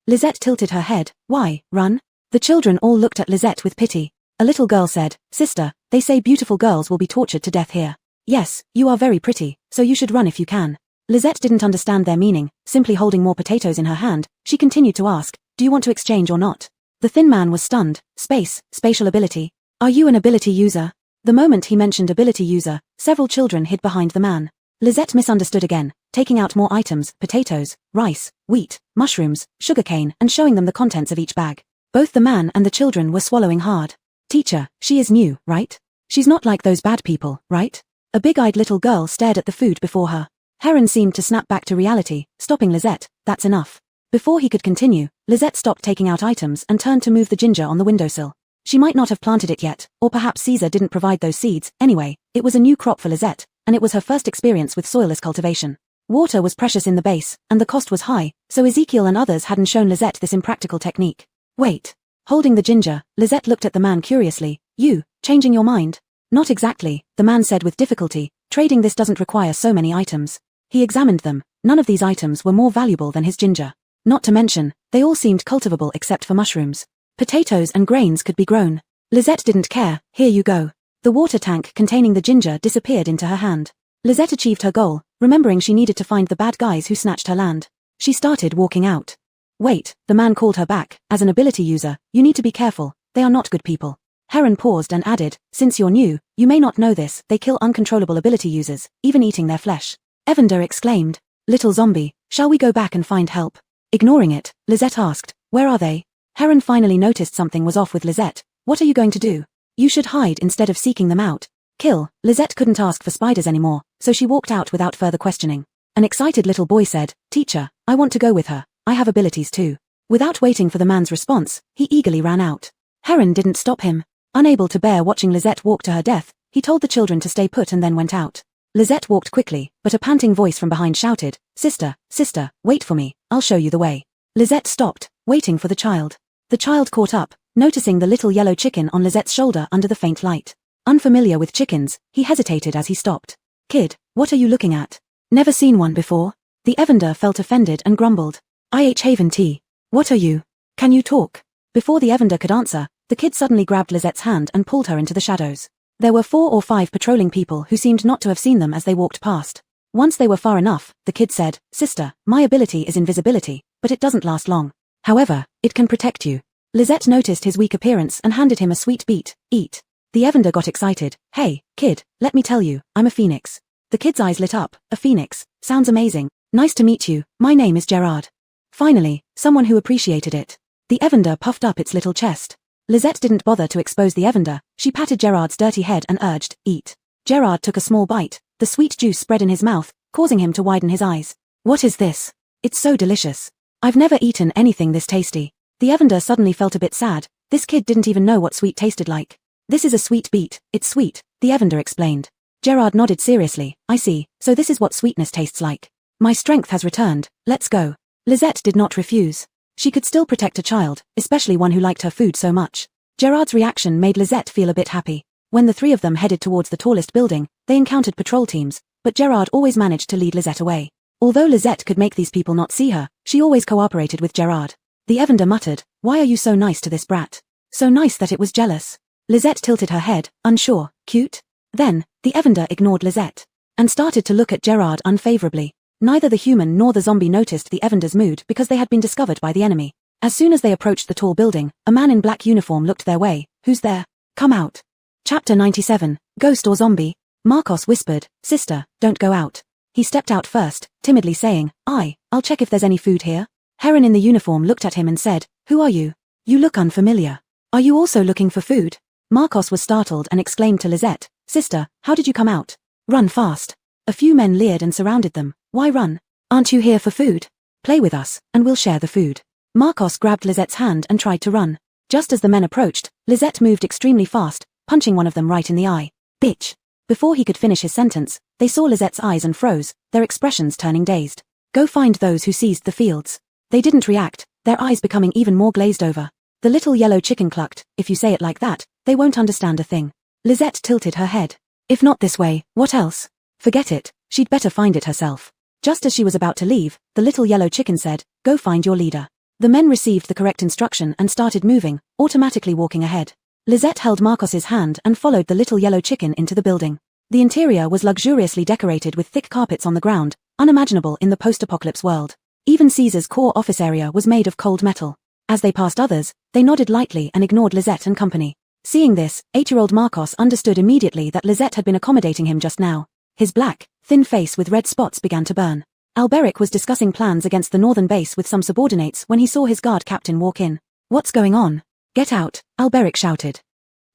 Lisette tilted her head. Why, run? The children all looked at Lisette with pity. A little girl said, Sister, they say beautiful girls will be tortured to death here. Yes, you are very pretty, so you should run if you can. Lisette didn't understand their meaning. Simply holding more potatoes in her hand, she continued to ask, do you want to exchange or not? The thin man was stunned. Spatial ability. Are you an ability user? The moment he mentioned ability user, several children hid behind the man. Lisette misunderstood again, taking out more items, potatoes, rice, wheat, mushrooms, sugarcane, and showing them the contents of each bag. Both the man and the children were swallowing hard. Teacher, she is new, right? She's not like those bad people, right? A big-eyed little girl stared at the food before her. Heron seemed to snap back to reality, stopping Lisette. That's enough. Before he could continue, Lisette stopped taking out items and turned to move the ginger on the windowsill. She might not have planted it yet, or perhaps Caesar didn't provide those seeds. Anyway, it was a new crop for Lisette, and it was her first experience with soilless cultivation. Water was precious in the base, and the cost was high, so Ezekiel and others hadn't shown Lisette this impractical technique. Wait. Holding the ginger, Lisette looked at the man curiously. You, changing your mind? Not exactly, the man said with difficulty. Trading this doesn't require so many items. He examined them. None of these items were more valuable than his ginger. Not to mention, they all seemed cultivable except for mushrooms. Potatoes and grains could be grown. Lisette didn't care. Here you go. The water tank containing the ginger disappeared into her hand. Lisette achieved her goal, remembering she needed to find the bad guys who snatched her land. She started walking out. Wait, the man called her back. As an ability user, you need to be careful. They are not good people. Heron paused and added, since you're new, you may not know this, they kill uncontrollable ability users, even eating their flesh. Evander exclaimed. Little zombie, shall we go back and find help? Ignoring it, Lisette asked, where are they? Heron finally noticed something was off with Lisette. What are you going to do? You should hide instead of seeking them out. Kill. Lisette couldn't ask for spiders anymore, so she walked out without further questioning. An excited little boy said, Teacher, I want to go with her. I have abilities too. Without waiting for the man's response, he eagerly ran out. Heron didn't stop him. Unable to bear watching Lisette walk to her death, he told the children to stay put and then went out. Lisette walked quickly, but a panting voice from behind shouted, Sister, sister, wait for me, I'll show you the way. Lisette stopped, waiting for the child. The child caught up, noticing the little yellow chicken on Lisette's shoulder under the faint light. Unfamiliar with chickens, he hesitated as he stopped. Kid, what are you looking at? Never seen one before? The Evander felt offended and grumbled. Haven tea. What are you? Can you talk? Before the Evander could answer, the kid suddenly grabbed Lisette's hand and pulled her into the shadows. There were 4 or 5 patrolling people who seemed not to have seen them as they walked past. Once they were far enough, the kid said, Sister, my ability is invisibility, but it doesn't last long. However, it can protect you. Lisette noticed his weak appearance and handed him a sweet beet. Eat. The Evander got excited. Hey, kid, let me tell you, I'm a phoenix. The kid's eyes lit up. A phoenix. Sounds amazing. Nice to meet you. My name is Gerard. Finally, someone who appreciated it. The Evander puffed up its little chest. Lisette didn't bother to expose the Evander. She patted Gerard's dirty head and urged, Eat. Gerard took a small bite. The sweet juice spread in his mouth, causing him to widen his eyes. What is this? It's so delicious. I've never eaten anything this tasty. The Evander suddenly felt a bit sad. This kid didn't even know what sweet tasted like. This is a sweet beet. It's sweet, the Evander explained. Gerard nodded seriously. I see, so this is what sweetness tastes like. My strength has returned. Let's go. Lisette did not refuse. She could still protect a child, especially one who liked her food so much. Gerard's reaction made Lisette feel a bit happy. When the 3 of them headed towards the tallest building, they encountered patrol teams, but Gerard always managed to lead Lisette away. Although Lisette could make these people not see her, she always cooperated with Gerard. The Evander muttered, Why are you so nice to this brat? So nice that it was jealous. Lisette tilted her head, unsure. Cute? Then, the Evander ignored Lisette and started to look at Gerard unfavorably. Neither the human nor the zombie noticed the Evander's mood because they had been discovered by the enemy. As soon as they approached the tall building, a man in black uniform looked their way. Who's there? Come out. Chapter 97, Ghost or Zombie? Marcos whispered, Sister, don't go out. He stepped out first, timidly saying, I'll check if there's any food here. Heron in the uniform looked at him and said, Who are you? You look unfamiliar. Are you also looking for food? Marcos was startled and exclaimed to Lisette, Sister, how did you come out? Run fast. A few men leered and surrounded them. Why run? Aren't you here for food? Play with us, and we'll share the food. Marcos grabbed Lisette's hand and tried to run. Just as the men approached, Lisette moved extremely fast, punching one of them right in the eye. Bitch. Before he could finish his sentence, they saw Lisette's eyes and froze, their expressions turning dazed. Go find those who seized the fields. They didn't react, their eyes becoming even more glazed over. The little yellow chicken clucked, If you say it like that, they won't understand a thing. Lisette tilted her head. If not this way, what else? Forget it, she'd better find it herself. Just as she was about to leave, the little yellow chicken said, Go find your leader. The men received the correct instruction and started moving, automatically walking ahead. Lisette held Marcos's hand and followed the little yellow chicken into the building. The interior was luxuriously decorated with thick carpets on the ground, unimaginable in the post-apocalypse world. Even Caesar's core office area was made of cold metal. As they passed others, they nodded lightly and ignored Lisette and company. Seeing this, 8-year-old Marcos understood immediately that Lisette had been accommodating him just now. His black, thin face with red spots began to burn. Alberic was discussing plans against the northern base with some subordinates when he saw his guard captain walk in. What's going on? Get out, Alberic shouted.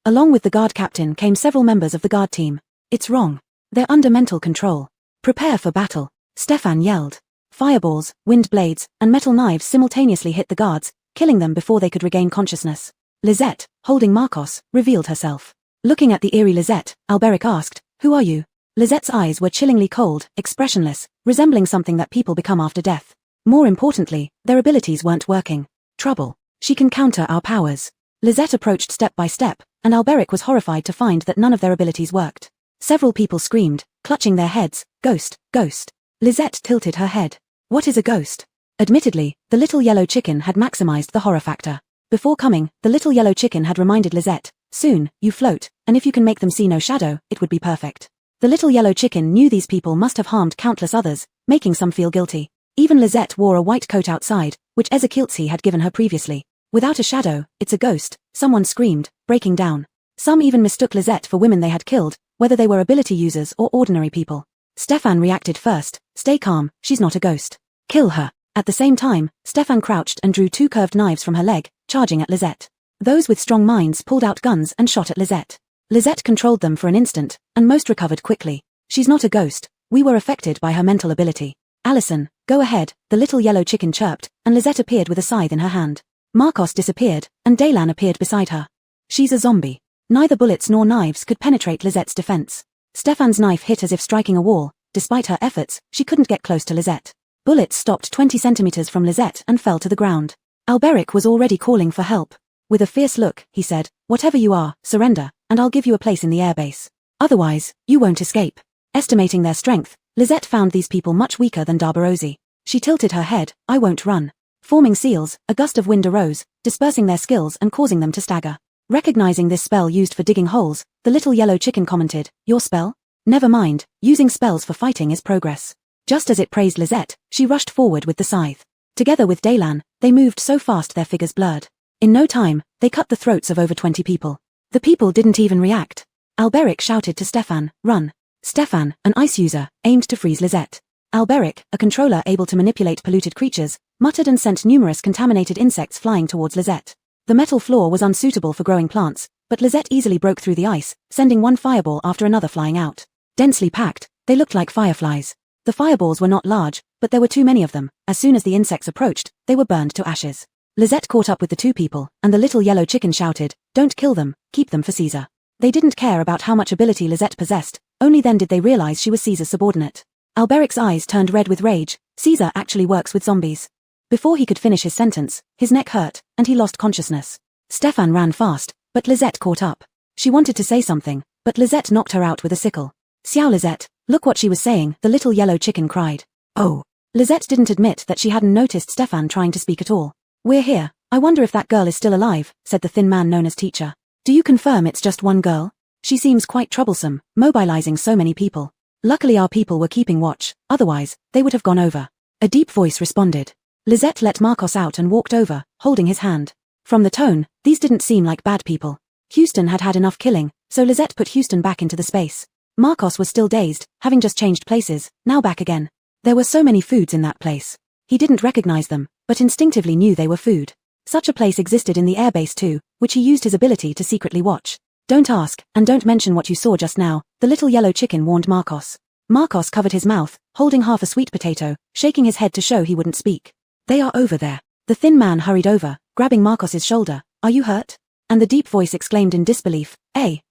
Along with the guard captain came several members of the guard team. It's wrong. They're under mental control. Prepare for battle, Stefan yelled. Fireballs, wind blades, and metal knives simultaneously hit the guards, killing them before they could regain consciousness. Lisette, holding Marcos, revealed herself. Looking at the eerie Lisette, Alberic asked, Who are you? Lisette's eyes were chillingly cold, expressionless, resembling something that people become after death. More importantly, their abilities weren't working. Trouble. She can counter our powers. Lisette approached step by step, and Alberic was horrified to find that none of their abilities worked. Several people screamed, clutching their heads, Ghost, ghost. Lisette tilted her head. What is a ghost? Admittedly, the little yellow chicken had maximized the horror factor. Before coming, the little yellow chicken had reminded Lisette, Soon, you float, and if you can make them see no shadow, it would be perfect. The little yellow chicken knew these people must have harmed countless others, making some feel guilty. Even Lisette wore a white coat outside, which Ezekieltsi had given her previously. Without a shadow, it's a ghost, someone screamed, breaking down. Some even mistook Lisette for women they had killed, whether they were ability users or ordinary people. Stefan reacted first, Stay calm, she's not a ghost. Kill her. At the same time, Stefan crouched and drew two curved knives from her leg, charging at Lisette. Those with strong minds pulled out guns and shot at Lisette. Lisette controlled them for an instant, and most recovered quickly. She's not a ghost. We were affected by her mental ability. Allison, go ahead, the little yellow chicken chirped, and Lisette appeared with a scythe in her hand. Marcos disappeared, and Daylan appeared beside her. She's a zombie. Neither bullets nor knives could penetrate Lisette's defense. Stefan's knife hit as if striking a wall. Despite her efforts, she couldn't get close to Lisette. Bullets stopped 20 centimeters from Lisette and fell to the ground. Alberic was already calling for help. With a fierce look, he said, "Whatever you are, surrender, and I'll give you a place in the airbase. Otherwise, you won't escape." Estimating their strength, Lisette found these people much weaker than Darbarosi. She tilted her head. "I won't run." Forming seals, a gust of wind arose, dispersing their skills and causing them to stagger. Recognizing this spell used for digging holes, the little yellow chicken commented, "Your spell? Never mind, using spells for fighting is progress." Just as it praised Lisette, she rushed forward with the scythe. Together with Daylan, they moved so fast their figures blurred. In no time, they cut the throats of over 20 people. The people didn't even react. Alberic shouted to Stefan, "Run." Stefan, an ice user, aimed to freeze Lisette. Alberic, a controller able to manipulate polluted creatures, muttered and sent numerous contaminated insects flying towards Lisette. The metal floor was unsuitable for growing plants, but Lisette easily broke through the ice, sending one fireball after another flying out. Densely packed, they looked like fireflies. The fireballs were not large, but there were too many of them. As soon as the insects approached, they were burned to ashes. Lisette caught up with the two people, and the little yellow chicken shouted, "Don't kill them, keep them for Caesar." They didn't care about how much ability Lisette possessed, only then did they realize she was Caesar's subordinate. Alberic's eyes turned red with rage. Caesar actually works with zombies. Before he could finish his sentence, his neck hurt, and he lost consciousness. Stefan ran fast, but Lisette caught up. She wanted to say something, but Lisette knocked her out with a sickle. "Xiao Lisette, look what she was saying," the little yellow chicken cried. "Oh." Lisette didn't admit that she hadn't noticed Stefan trying to speak at all. "We're here. I wonder if that girl is still alive," said the thin man known as Teacher. "Do you confirm it's just one girl? She seems quite troublesome, mobilizing so many people." Luckily our people were keeping watch, otherwise, they would have gone over. A deep voice responded. Lisette let Marcos out and walked over, holding his hand. From the tone, these didn't seem like bad people. Houston had had enough killing, so Lisette put Houston back into the space. Marcos was still dazed, having just changed places, now back again. There were so many foods in that place. He didn't recognize them, but instinctively knew they were food. Such a place existed in the airbase too, which he used his ability to secretly watch. "Don't ask, and don't mention what you saw just now," the little yellow chicken warned Marcos. Marcos covered his mouth, holding half a sweet potato, shaking his head to show he wouldn't speak. "They are over there." The thin man hurried over, grabbing Marcos's shoulder. "Are you hurt?" And the deep voice exclaimed in disbelief,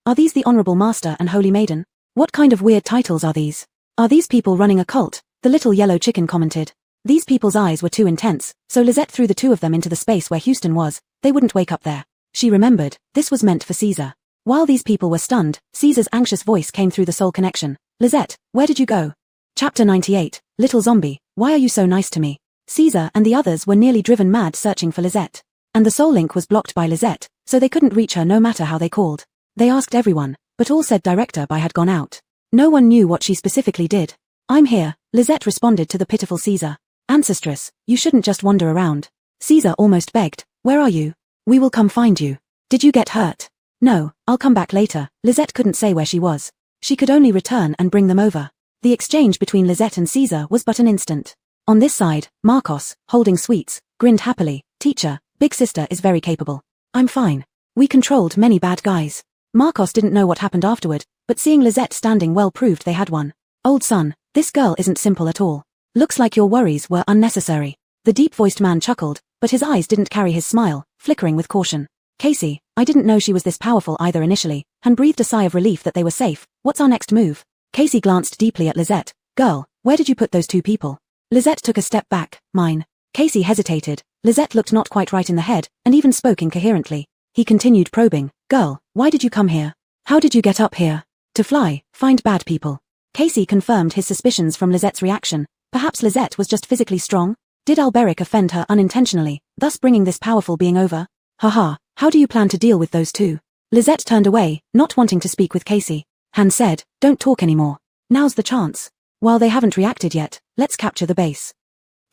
Are these the Honorable Master and Holy Maiden? What kind of weird titles are these? Are these people running a cult?" The little yellow chicken commented. These people's eyes were too intense, so Lisette threw the two of them into the space where Houston was. They wouldn't wake up there. She remembered, this was meant for Caesar. While these people were stunned, Caesar's anxious voice came through the soul connection. "Lisette, where did you go?" Chapter 98, Little Zombie, why are you so nice to me? Caesar and the others were nearly driven mad searching for Lisette. And the soul link was blocked by Lisette, so they couldn't reach her no matter how they called. They asked everyone, but all said Director Bai had gone out. No one knew what she specifically did. "I'm here," Lisette responded to the pitiful Caesar. "Ancestress, you shouldn't just wander around." Caesar almost begged, "Where are you? We will come find you. Did you get hurt?" "No, I'll come back later." Lisette couldn't say where she was. She could only return and bring them over. The exchange between Lisette and Caesar was but an instant. On this side, Marcos, holding sweets, grinned happily. "Teacher, big sister is very capable. I'm fine. We controlled many bad guys." Marcos didn't know what happened afterward, but seeing Lisette standing well proved they had won. "Old son, this girl isn't simple at all. Looks like your worries were unnecessary." The deep-voiced man chuckled, but his eyes didn't carry his smile, flickering with caution. "Casey, I didn't know she was this powerful either initially," and breathed a sigh of relief that they were safe. "What's our next move?" Casey glanced deeply at Lisette. "Girl, where did you put those two people?" Lisette took a step back. "Mine." Casey hesitated. Lisette looked not quite right in the head, and even spoke incoherently. He continued probing. "Girl, why did you come here? How did you get up here?" "To fly, find bad people." Casey confirmed his suspicions from Lisette's reaction. Perhaps Lisette was just physically strong? Did Alberic offend her unintentionally, thus bringing this powerful being over? "Haha, how do you plan to deal with those two?" Lisette turned away, not wanting to speak with Casey. Han said, "Don't talk anymore. Now's the chance. While they haven't reacted yet, let's capture the base."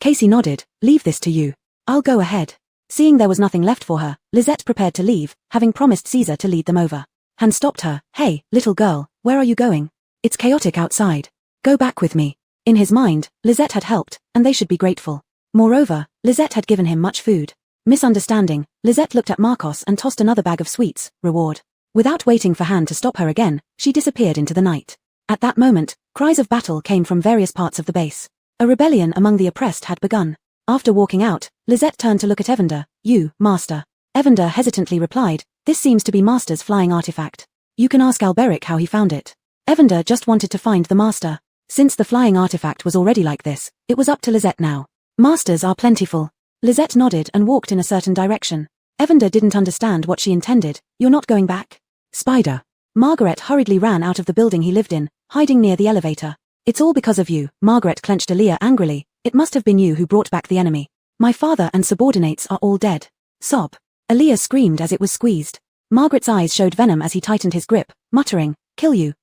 Casey nodded. "Leave this to you. I'll go ahead." Seeing there was nothing left for her, Lisette prepared to leave, having promised Caesar to lead them over. Han stopped her. "Hey, little girl, where are you going? It's chaotic outside. Go back with me." In his mind, Lisette had helped, and they should be grateful. Moreover, Lisette had given him much food. Misunderstanding, Lisette looked at Marcos and tossed another bag of sweets, reward. Without waiting for Han to stop her again, she disappeared into the night. At that moment, cries of battle came from various parts of the base. A rebellion among the oppressed had begun. After walking out, Lisette turned to look at Evander. You, Master. Evander hesitantly replied, this seems to be Master's flying artifact. You can ask Alberic how he found it. Evander just wanted to find the Master. Since the flying artifact was already like this, it was up to Lisette now. Masters are plentiful. Lisette nodded and walked in a certain direction. Evander didn't understand what she intended. You're not going back? Spider. Margaret hurriedly ran out of the building he lived in, hiding near the elevator. It's all because of you. Margaret clenched Aaliyah angrily. It must have been you who brought back the enemy. My father and subordinates are all dead. Sob. Aaliyah screamed as it was squeezed. Margaret's eyes showed venom as he tightened his grip, muttering, kill you,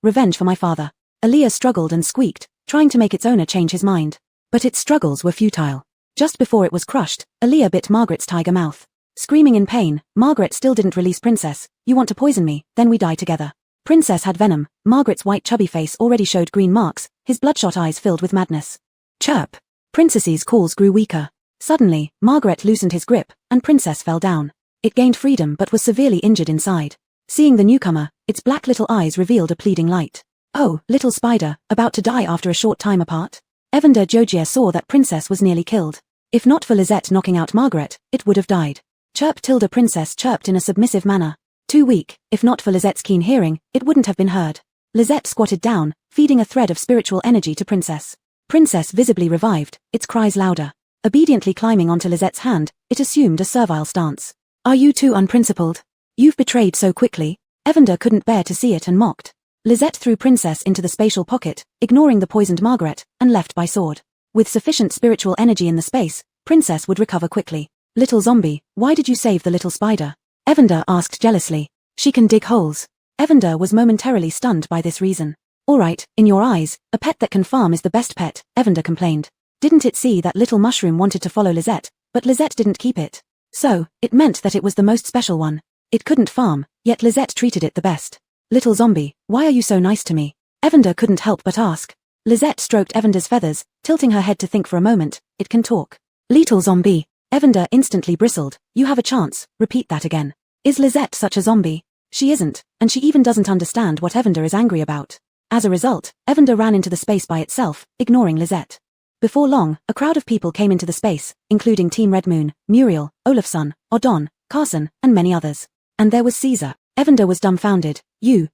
revenge for my father. Aaliyah struggled and squeaked, trying to make its owner change his mind. But its struggles were futile. Just before it was crushed, Aaliyah bit Margaret's tiger mouth. Screaming in pain, Margaret still didn't release Princess. You want to poison me, then we die together. Princess had venom. Margaret's white chubby face already showed green marks, his bloodshot eyes filled with madness. Chirp. Princess's calls grew weaker. Suddenly, Margaret loosened his grip, and Princess fell down. It gained freedom but was severely injured inside. Seeing the newcomer, its black little eyes revealed a pleading light. Oh, little spider, about to die after a short time apart? Evander Jogier saw that Princess was nearly killed. If not for Lisette knocking out Margaret, it would have died. Chirp tilde Princess chirped in a submissive manner. Too weak, if not for Lisette's keen hearing, it wouldn't have been heard. Lisette squatted down, feeding a thread of spiritual energy to Princess. Princess visibly revived, its cries louder. Obediently climbing onto Lisette's hand, it assumed a servile stance. Are you too unprincipled? You've betrayed so quickly. Evander couldn't bear to see it and mocked. Lisette threw Princess into the spatial pocket, ignoring the poisoned Margaret, and left by sword. With sufficient spiritual energy in the space, Princess would recover quickly. Little zombie, why did you save the little spider? Evander asked jealously. She can dig holes. Evander was momentarily stunned by this reason. Alright, in your eyes, a pet that can farm is the best pet, Evander complained. Didn't it see that little mushroom wanted to follow Lisette, but Lisette didn't keep it? So, it meant that it was the most special one. It couldn't farm, yet Lisette treated it the best. Little zombie, why are you so nice to me? Evander couldn't help but ask. Lisette stroked Evander's feathers, tilting her head to think for a moment. It can talk. Little zombie. Evander instantly bristled. You have a chance, repeat that again. Is Lisette such a zombie? She isn't, and she even doesn't understand what Evander is angry about. As a result, Evander ran into the space by itself, ignoring Lisette. Before long, a crowd of people came into the space, including Team Red Moon, Muriel, Olafsson, Odon, Carson, and many others. And there was Caesar. Evander was dumbfounded. You,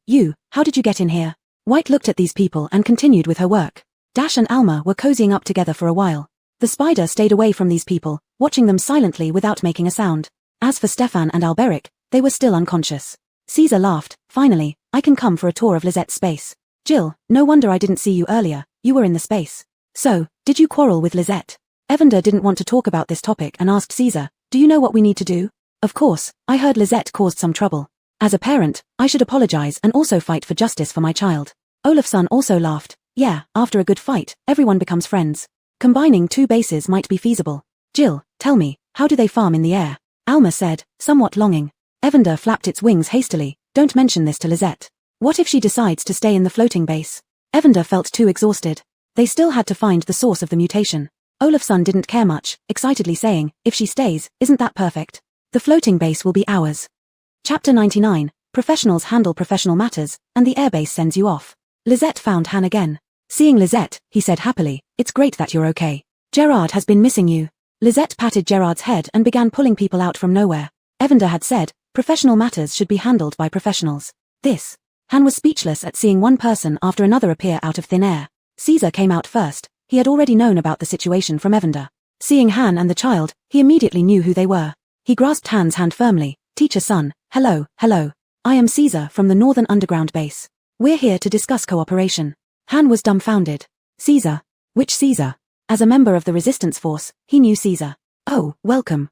how did you get in here? White looked at these people and continued with her work. Dash and Alma were cozying up together for a while. The spider stayed away from these people, watching them silently without making a sound. As for Stefan and Alberic, they were still unconscious. Caesar laughed. Finally, I can come for a tour of Lisette's space. Jill, no wonder I didn't see you earlier. You were in the space. So, did you quarrel with Lisette? Evander didn't want to talk about this topic and asked Caesar, do you know what we need to do? Of course, I heard Lisette caused some trouble. As a parent, I should apologize and also fight for justice for my child. Olafsson also laughed. Yeah, after a good fight, everyone becomes friends. Combining two bases might be feasible. Jill, tell me, how do they farm in the air? Alma said, somewhat longing. Evander flapped its wings hastily. Don't mention this to Lisette. What if she decides to stay in the floating base? Evander felt too exhausted. They still had to find the source of the mutation. Olafsson didn't care much, excitedly saying, if she stays, isn't that perfect? The floating base will be ours. Chapter 99, Professionals handle professional matters, and the airbase sends you off. Lisette found Han again. Seeing Lisette, he said happily, it's great that you're okay. Gerard has been missing you. Lisette patted Gerard's head and began pulling people out from nowhere. Evander had said, professional matters should be handled by professionals. Han was speechless at seeing one person after another appear out of thin air. Caesar came out first. He had already known about the situation from Evander. Seeing Han and the child, he immediately knew who they were. He grasped Han's hand firmly. Teacher son, hello. I am Caesar from the Northern Underground Base. We're here to discuss cooperation. Han was dumbfounded. Caesar? Which Caesar? As a member of the resistance force, he knew Caesar. Oh, welcome.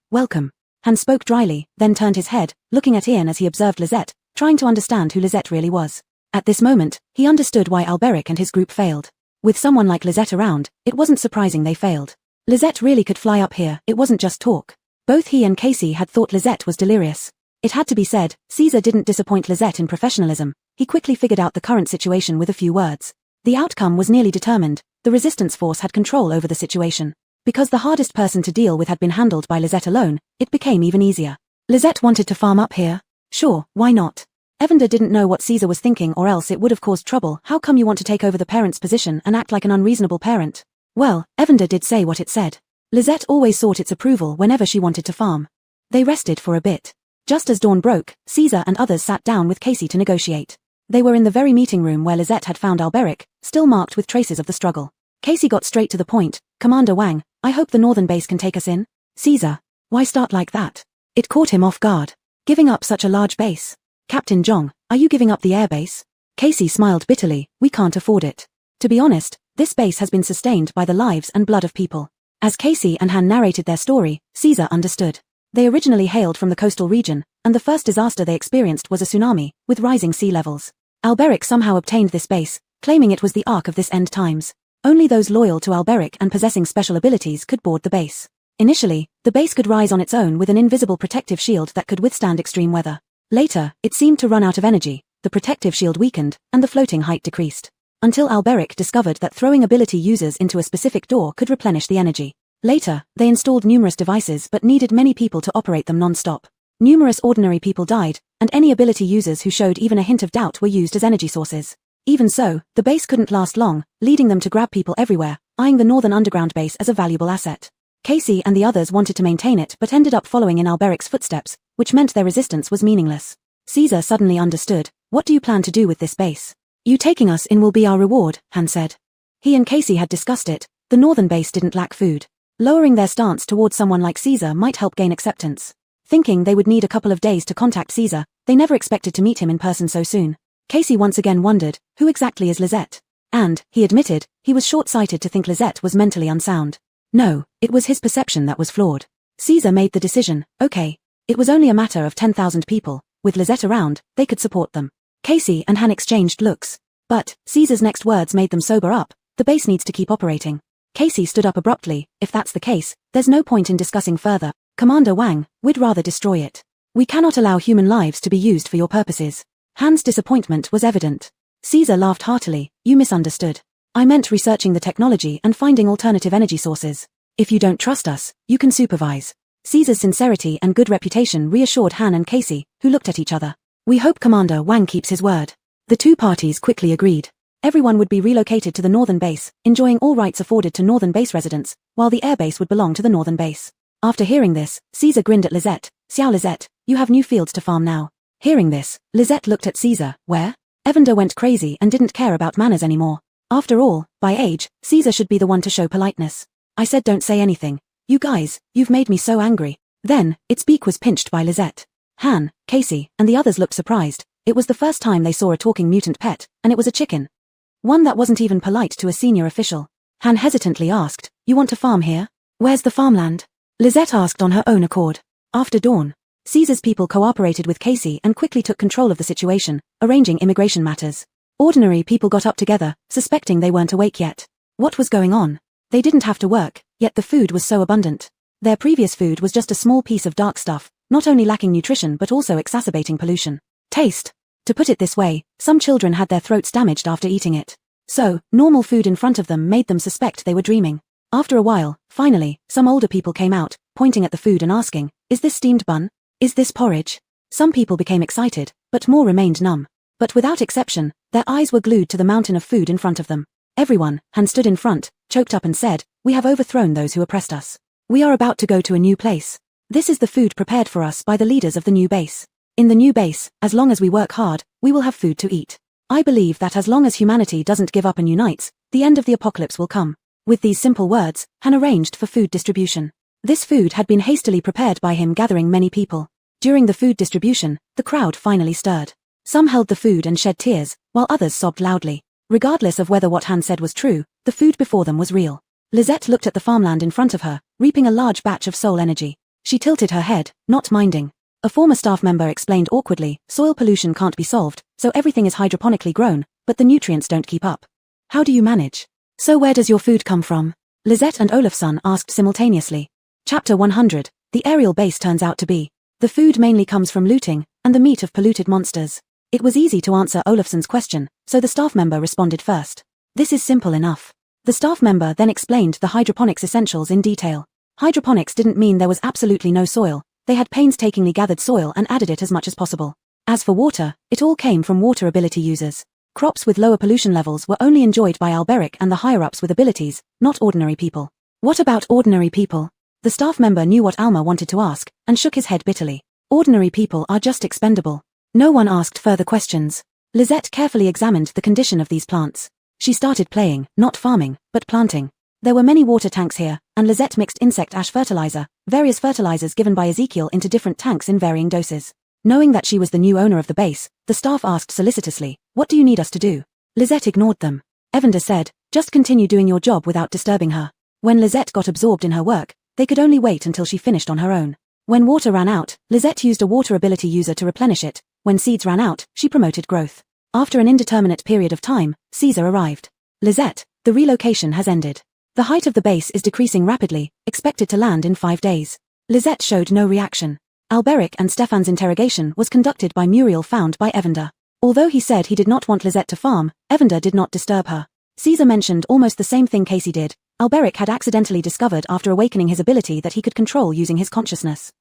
Han spoke dryly, then turned his head, looking at Ian as he observed Lisette, trying to understand who Lisette really was. At this moment, he understood why Alberic and his group failed. With someone like Lisette around, it wasn't surprising they failed. Lisette really could fly up here, it wasn't just talk. Both he and Casey had thought Lisette was delirious. It had to be said, Caesar didn't disappoint Lisette in professionalism. He quickly figured out the current situation with a few words. The outcome was nearly determined. The resistance force had control over the situation. Because the hardest person to deal with had been handled by Lisette alone, it became even easier. Lisette wanted to farm up here? Sure, why not? Evander didn't know what Caesar was thinking, or else it would have caused trouble. How come you want to take over the parent's position and act like an unreasonable parent? Well, Evander did say what it said. Lisette always sought its approval whenever she wanted to farm. They rested for a bit. Just as dawn broke, Caesar and others sat down with Casey to negotiate. They were in the very meeting room where Lisette had found Alberic, still marked with traces of the struggle. Casey got straight to the point. Commander Wang, I hope the northern base can take us in. Caesar, why start like that? It caught him off guard. Giving up such a large base. Captain Zhong, are you giving up the air base? Casey smiled bitterly. We can't afford it. To be honest, this base has been sustained by the lives and blood of people. As Casey and Han narrated their story, Caesar understood. They originally hailed from the coastal region, and the first disaster they experienced was a tsunami, with rising sea levels. Alberic somehow obtained this base, claiming it was the Ark of this end times. Only those loyal to Alberic and possessing special abilities could board the base. Initially, the base could rise on its own with an invisible protective shield that could withstand extreme weather. Later, it seemed to run out of energy, the protective shield weakened, and the floating height decreased. Until Alberic discovered that throwing ability users into a specific door could replenish the energy. Later, they installed numerous devices but needed many people to operate them non-stop. Numerous ordinary people died, and any ability users who showed even a hint of doubt were used as energy sources. Even so, the base couldn't last long, leading them to grab people everywhere, eyeing the northern underground base as a valuable asset. Casey and the others wanted to maintain it but ended up following in Alberic's footsteps, which meant their resistance was meaningless. Caesar suddenly understood. What do you plan to do with this base? You taking us in will be our reward, Han said. He and Casey had discussed it. The northern base didn't lack food. Lowering their stance towards someone like Caesar might help gain acceptance. Thinking they would need a couple of days to contact Caesar, they never expected to meet him in person so soon. Casey once again wondered, who exactly is Lisette? And, he admitted, he was short-sighted to think Lisette was mentally unsound. No, it was his perception that was flawed. Caesar made the decision. Okay. It was only a matter of 10,000 people. With Lisette around, they could support them. Casey and Han exchanged looks. But, Caesar's next words made them sober up. The base needs to keep operating. Casey stood up abruptly. If that's the case, there's no point in discussing further. Commander Wang, we'd rather destroy it. We cannot allow human lives to be used for your purposes. Han's disappointment was evident. Caesar laughed heartily. You misunderstood. I meant researching the technology and finding alternative energy sources. If you don't trust us, you can supervise. Caesar's sincerity and good reputation reassured Han and Casey, who looked at each other. We hope Commander Wang keeps his word. The two parties quickly agreed. Everyone would be relocated to the northern base, enjoying all rights afforded to northern base residents, while the airbase would belong to the northern base. After hearing this, Caesar grinned at Lisette. Xiao Lisette, you have new fields to farm now. Hearing this, Lisette looked at Caesar. Where? Evander went crazy and didn't care about manners anymore. After all, by age, Caesar should be the one to show politeness. I said don't say anything. You guys, you've made me so angry. Then, its beak was pinched by Lisette. Han, Casey, and the others looked surprised. It was the first time they saw a talking mutant pet, and it was a chicken. One that wasn't even polite to a senior official. Han hesitantly asked, you want to farm here? Where's the farmland? Lisette asked on her own accord. After dawn, Caesar's people cooperated with Casey and quickly took control of the situation, arranging immigration matters. Ordinary people got up together, suspecting they weren't awake yet. What was going on? They didn't have to work, yet the food was so abundant. Their previous food was just a small piece of dark stuff, not only lacking nutrition but also exacerbating pollution. Taste. To put it this way, some children had their throats damaged after eating it. So, normal food in front of them made them suspect they were dreaming. After a while, finally, some older people came out, pointing at the food and asking, is this steamed bun? Is this porridge? Some people became excited, but more remained numb. But without exception, their eyes were glued to the mountain of food in front of them. Everyone, Han stood in front, choked up and said, we have overthrown those who oppressed us. We are about to go to a new place. This is the food prepared for us by the leaders of the new base. In the new base, as long as we work hard, we will have food to eat. I believe that as long as humanity doesn't give up and unites, the end of the apocalypse will come. With these simple words, Han arranged for food distribution. This food had been hastily prepared by him, gathering many people. During the food distribution, the crowd finally stirred. Some held the food and shed tears, while others sobbed loudly. Regardless of whether what Han said was true, the food before them was real. Lisette looked at the farmland in front of her, reaping a large batch of soul energy. She tilted her head, not minding. A former staff member explained awkwardly, soil pollution can't be solved, so everything is hydroponically grown, but the nutrients don't keep up. How do you manage? So where does your food come from? Lisette and Olafsson asked simultaneously. Chapter 100, the aerial base turns out to be. The food mainly comes from looting, and the meat of polluted monsters. It was easy to answer Olafsson's question, so the staff member responded first. This is simple enough. The staff member then explained the hydroponics essentials in detail. Hydroponics didn't mean there was absolutely no soil. They had painstakingly gathered soil and added it as much as possible. As for water, it all came from water ability users. Crops with lower pollution levels were only enjoyed by Alberic and the higher-ups with abilities, not ordinary people. What about ordinary people? The staff member knew what Alma wanted to ask, and shook his head bitterly. Ordinary people are just expendable. No one asked further questions. Lisette carefully examined the condition of these plants. She started playing, not farming, but planting. There were many water tanks here, and Lisette mixed insect ash fertilizer, various fertilizers given by Ezekiel into different tanks in varying doses. Knowing that she was the new owner of the base, the staff asked solicitously, "What do you need us to do?" Lisette ignored them. Evander said, "Just continue doing your job without disturbing her." When Lisette got absorbed in her work, they could only wait until she finished on her own. When water ran out, Lisette used a water ability user to replenish it. When seeds ran out, she promoted growth. After an indeterminate period of time, Caesar arrived. "Lisette, the relocation has ended. The height of the base is decreasing rapidly, expected to land in 5 days." Lisette showed no reaction. Alberic and Stefan's interrogation was conducted by Muriel found by Evander. Although he said he did not want Lisette to farm, Evander did not disturb her. Caesar mentioned almost the same thing Casey did. Alberic had accidentally discovered after awakening his ability that he could control using his consciousness.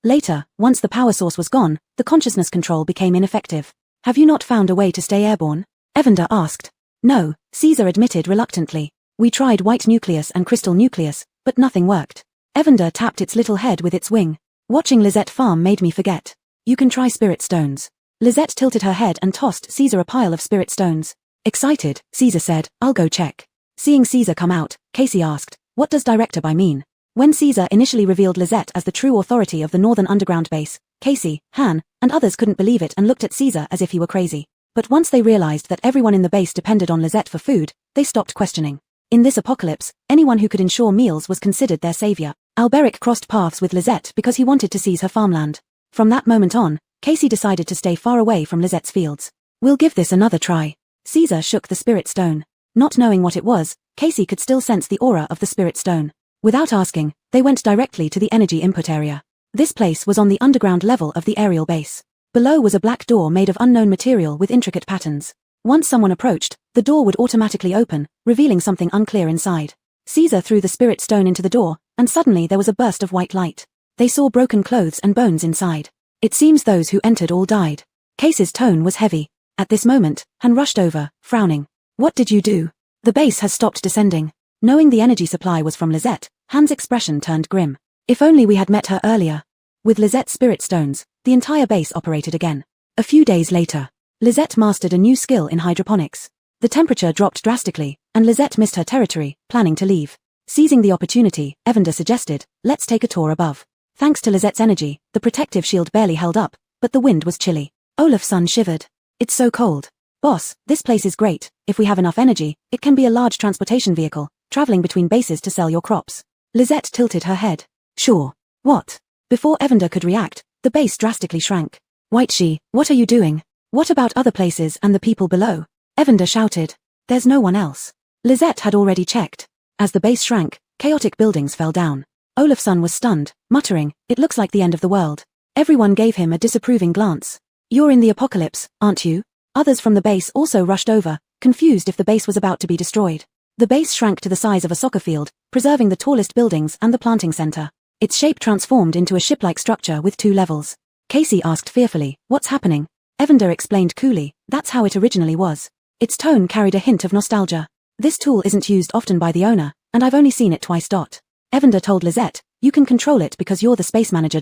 Later, once the power source was gone, the consciousness control became ineffective. "Have you not found a way to stay airborne?" Evander asked. "No," Caesar admitted reluctantly. "We tried white nucleus and crystal nucleus, but nothing worked." Evander tapped its little head with its wing. "Watching Lisette farm made me forget. You can try spirit stones." Lisette tilted her head and tossed Caesar a pile of spirit stones. Excited, Caesar said, "I'll go check." Seeing Caesar come out, Casey asked, "What does director by mean?" When Caesar initially revealed Lisette as the true authority of the Northern Underground base, Casey, Han, and others couldn't believe it and looked at Caesar as if he were crazy. But once they realized that everyone in the base depended on Lisette for food, they stopped questioning. In this apocalypse, anyone who could ensure meals was considered their savior. Alberic crossed paths with Lisette because he wanted to seize her farmland. From that moment on, Casey decided to stay far away from Lisette's fields. "We'll give this another try." Caesar shook the spirit stone. Not knowing what it was, Casey could still sense the aura of the spirit stone. Without asking, they went directly to the energy input area. This place was on the underground level of the aerial base. Below was a black door made of unknown material with intricate patterns. Once someone approached, the door would automatically open, revealing something unclear inside. Caesar threw the spirit stone into the door, and suddenly there was a burst of white light. They saw broken clothes and bones inside. "It seems those who entered all died." Casey's tone was heavy. At this moment, Han rushed over, frowning. "What did you do?" "The base has stopped descending." Knowing the energy supply was from Lisette, Han's expression turned grim. "If only we had met her earlier." With Lisette's spirit stones, the entire base operated again. A few days later, Lisette mastered a new skill in hydroponics. The temperature dropped drastically, and Lisette missed her territory, planning to leave. Seizing the opportunity, Evander suggested, "Let's take a tour above." Thanks to Lisette's energy, the protective shield barely held up, but the wind was chilly. Olafsson shivered. "It's so cold." "Boss, this place is great. If we have enough energy, it can be a large transportation vehicle, traveling between bases to sell your crops." Lisette tilted her head. "Sure. What?" Before Evander could react, the base drastically shrank. "White-She, what are you doing? What about other places and the people below?" Evander shouted. "There's no one else." Lisette had already checked. As the base shrank, chaotic buildings fell down. Olafsson was stunned, muttering, "It looks like the end of the world." Everyone gave him a disapproving glance. "You're in the apocalypse, aren't you?" Others from the base also rushed over, confused if the base was about to be destroyed. The base shrank to the size of a soccer field, preserving the tallest buildings and the planting center. Its shape transformed into a ship-like structure with 2 levels. Casey asked fearfully, "What's happening?" Evander explained coolly, "That's how it originally was." Its tone carried a hint of nostalgia. "This tool isn't used often by the owner, and I've only seen it twice. Evander told Lisette, "You can control it because you're the space manager.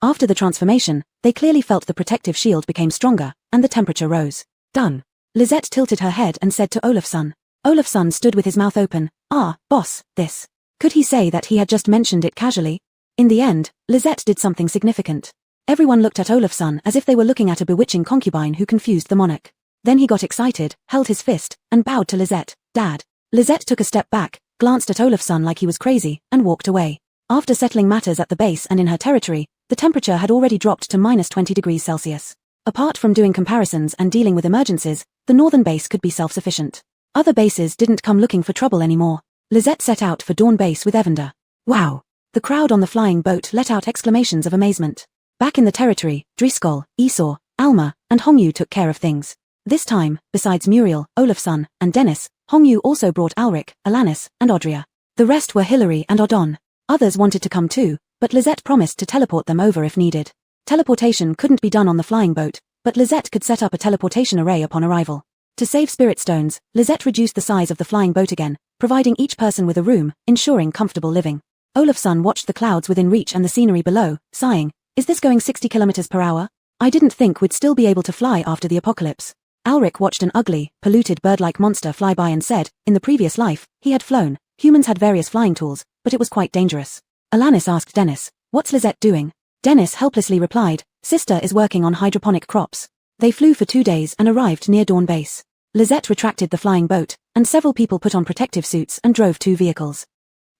After the transformation, they clearly felt the protective shield became stronger, and the temperature rose. "Done." Lisette tilted her head and said to Olafsson. Olafsson stood with his mouth open. "Ah, boss, this." Could he say that he had just mentioned it casually? In the end, Lisette did something significant. Everyone looked at Olafsson as if they were looking at a bewitching concubine who confused the monarch. Then he got excited, held his fist, and bowed to Lisette. "Dad." Lisette took a step back, glanced at Olafsson like he was crazy, and walked away. After settling matters at the base and in her territory, the temperature had already dropped to -20 degrees Celsius. Apart from doing comparisons and dealing with emergencies, the northern base could be self-sufficient. Other bases didn't come looking for trouble anymore. Lisette set out for Dawn Base with Evander. "Wow!" The crowd on the flying boat let out exclamations of amazement. Back in the territory, Driscoll, Esau, Alma, and Hongyu took care of things. This time, besides Muriel, Olafsson, and Dennis, Hongyu also brought Alric, Alanis, and Audria. The rest were Hilary and Odon. Others wanted to come too, but Lisette promised to teleport them over if needed. Teleportation couldn't be done on the flying boat, but Lisette could set up a teleportation array upon arrival. To save spirit stones, Lisette reduced the size of the flying boat again, providing each person with a room, ensuring comfortable living. Olafsson watched the clouds within reach and the scenery below, sighing, "Is this going 60 kilometers per hour? I didn't think we'd still be able to fly after the apocalypse." Alric watched an ugly, polluted bird-like monster fly by and said, in the previous life, he had flown. Humans had various flying tools, but it was quite dangerous. Alanis asked Dennis, "What's Lisette doing?" Dennis helplessly replied, "Sister is working on hydroponic crops." They flew for 2 days and arrived near Dawn Base. Lisette retracted the flying boat, and several people put on protective suits and drove 2 vehicles.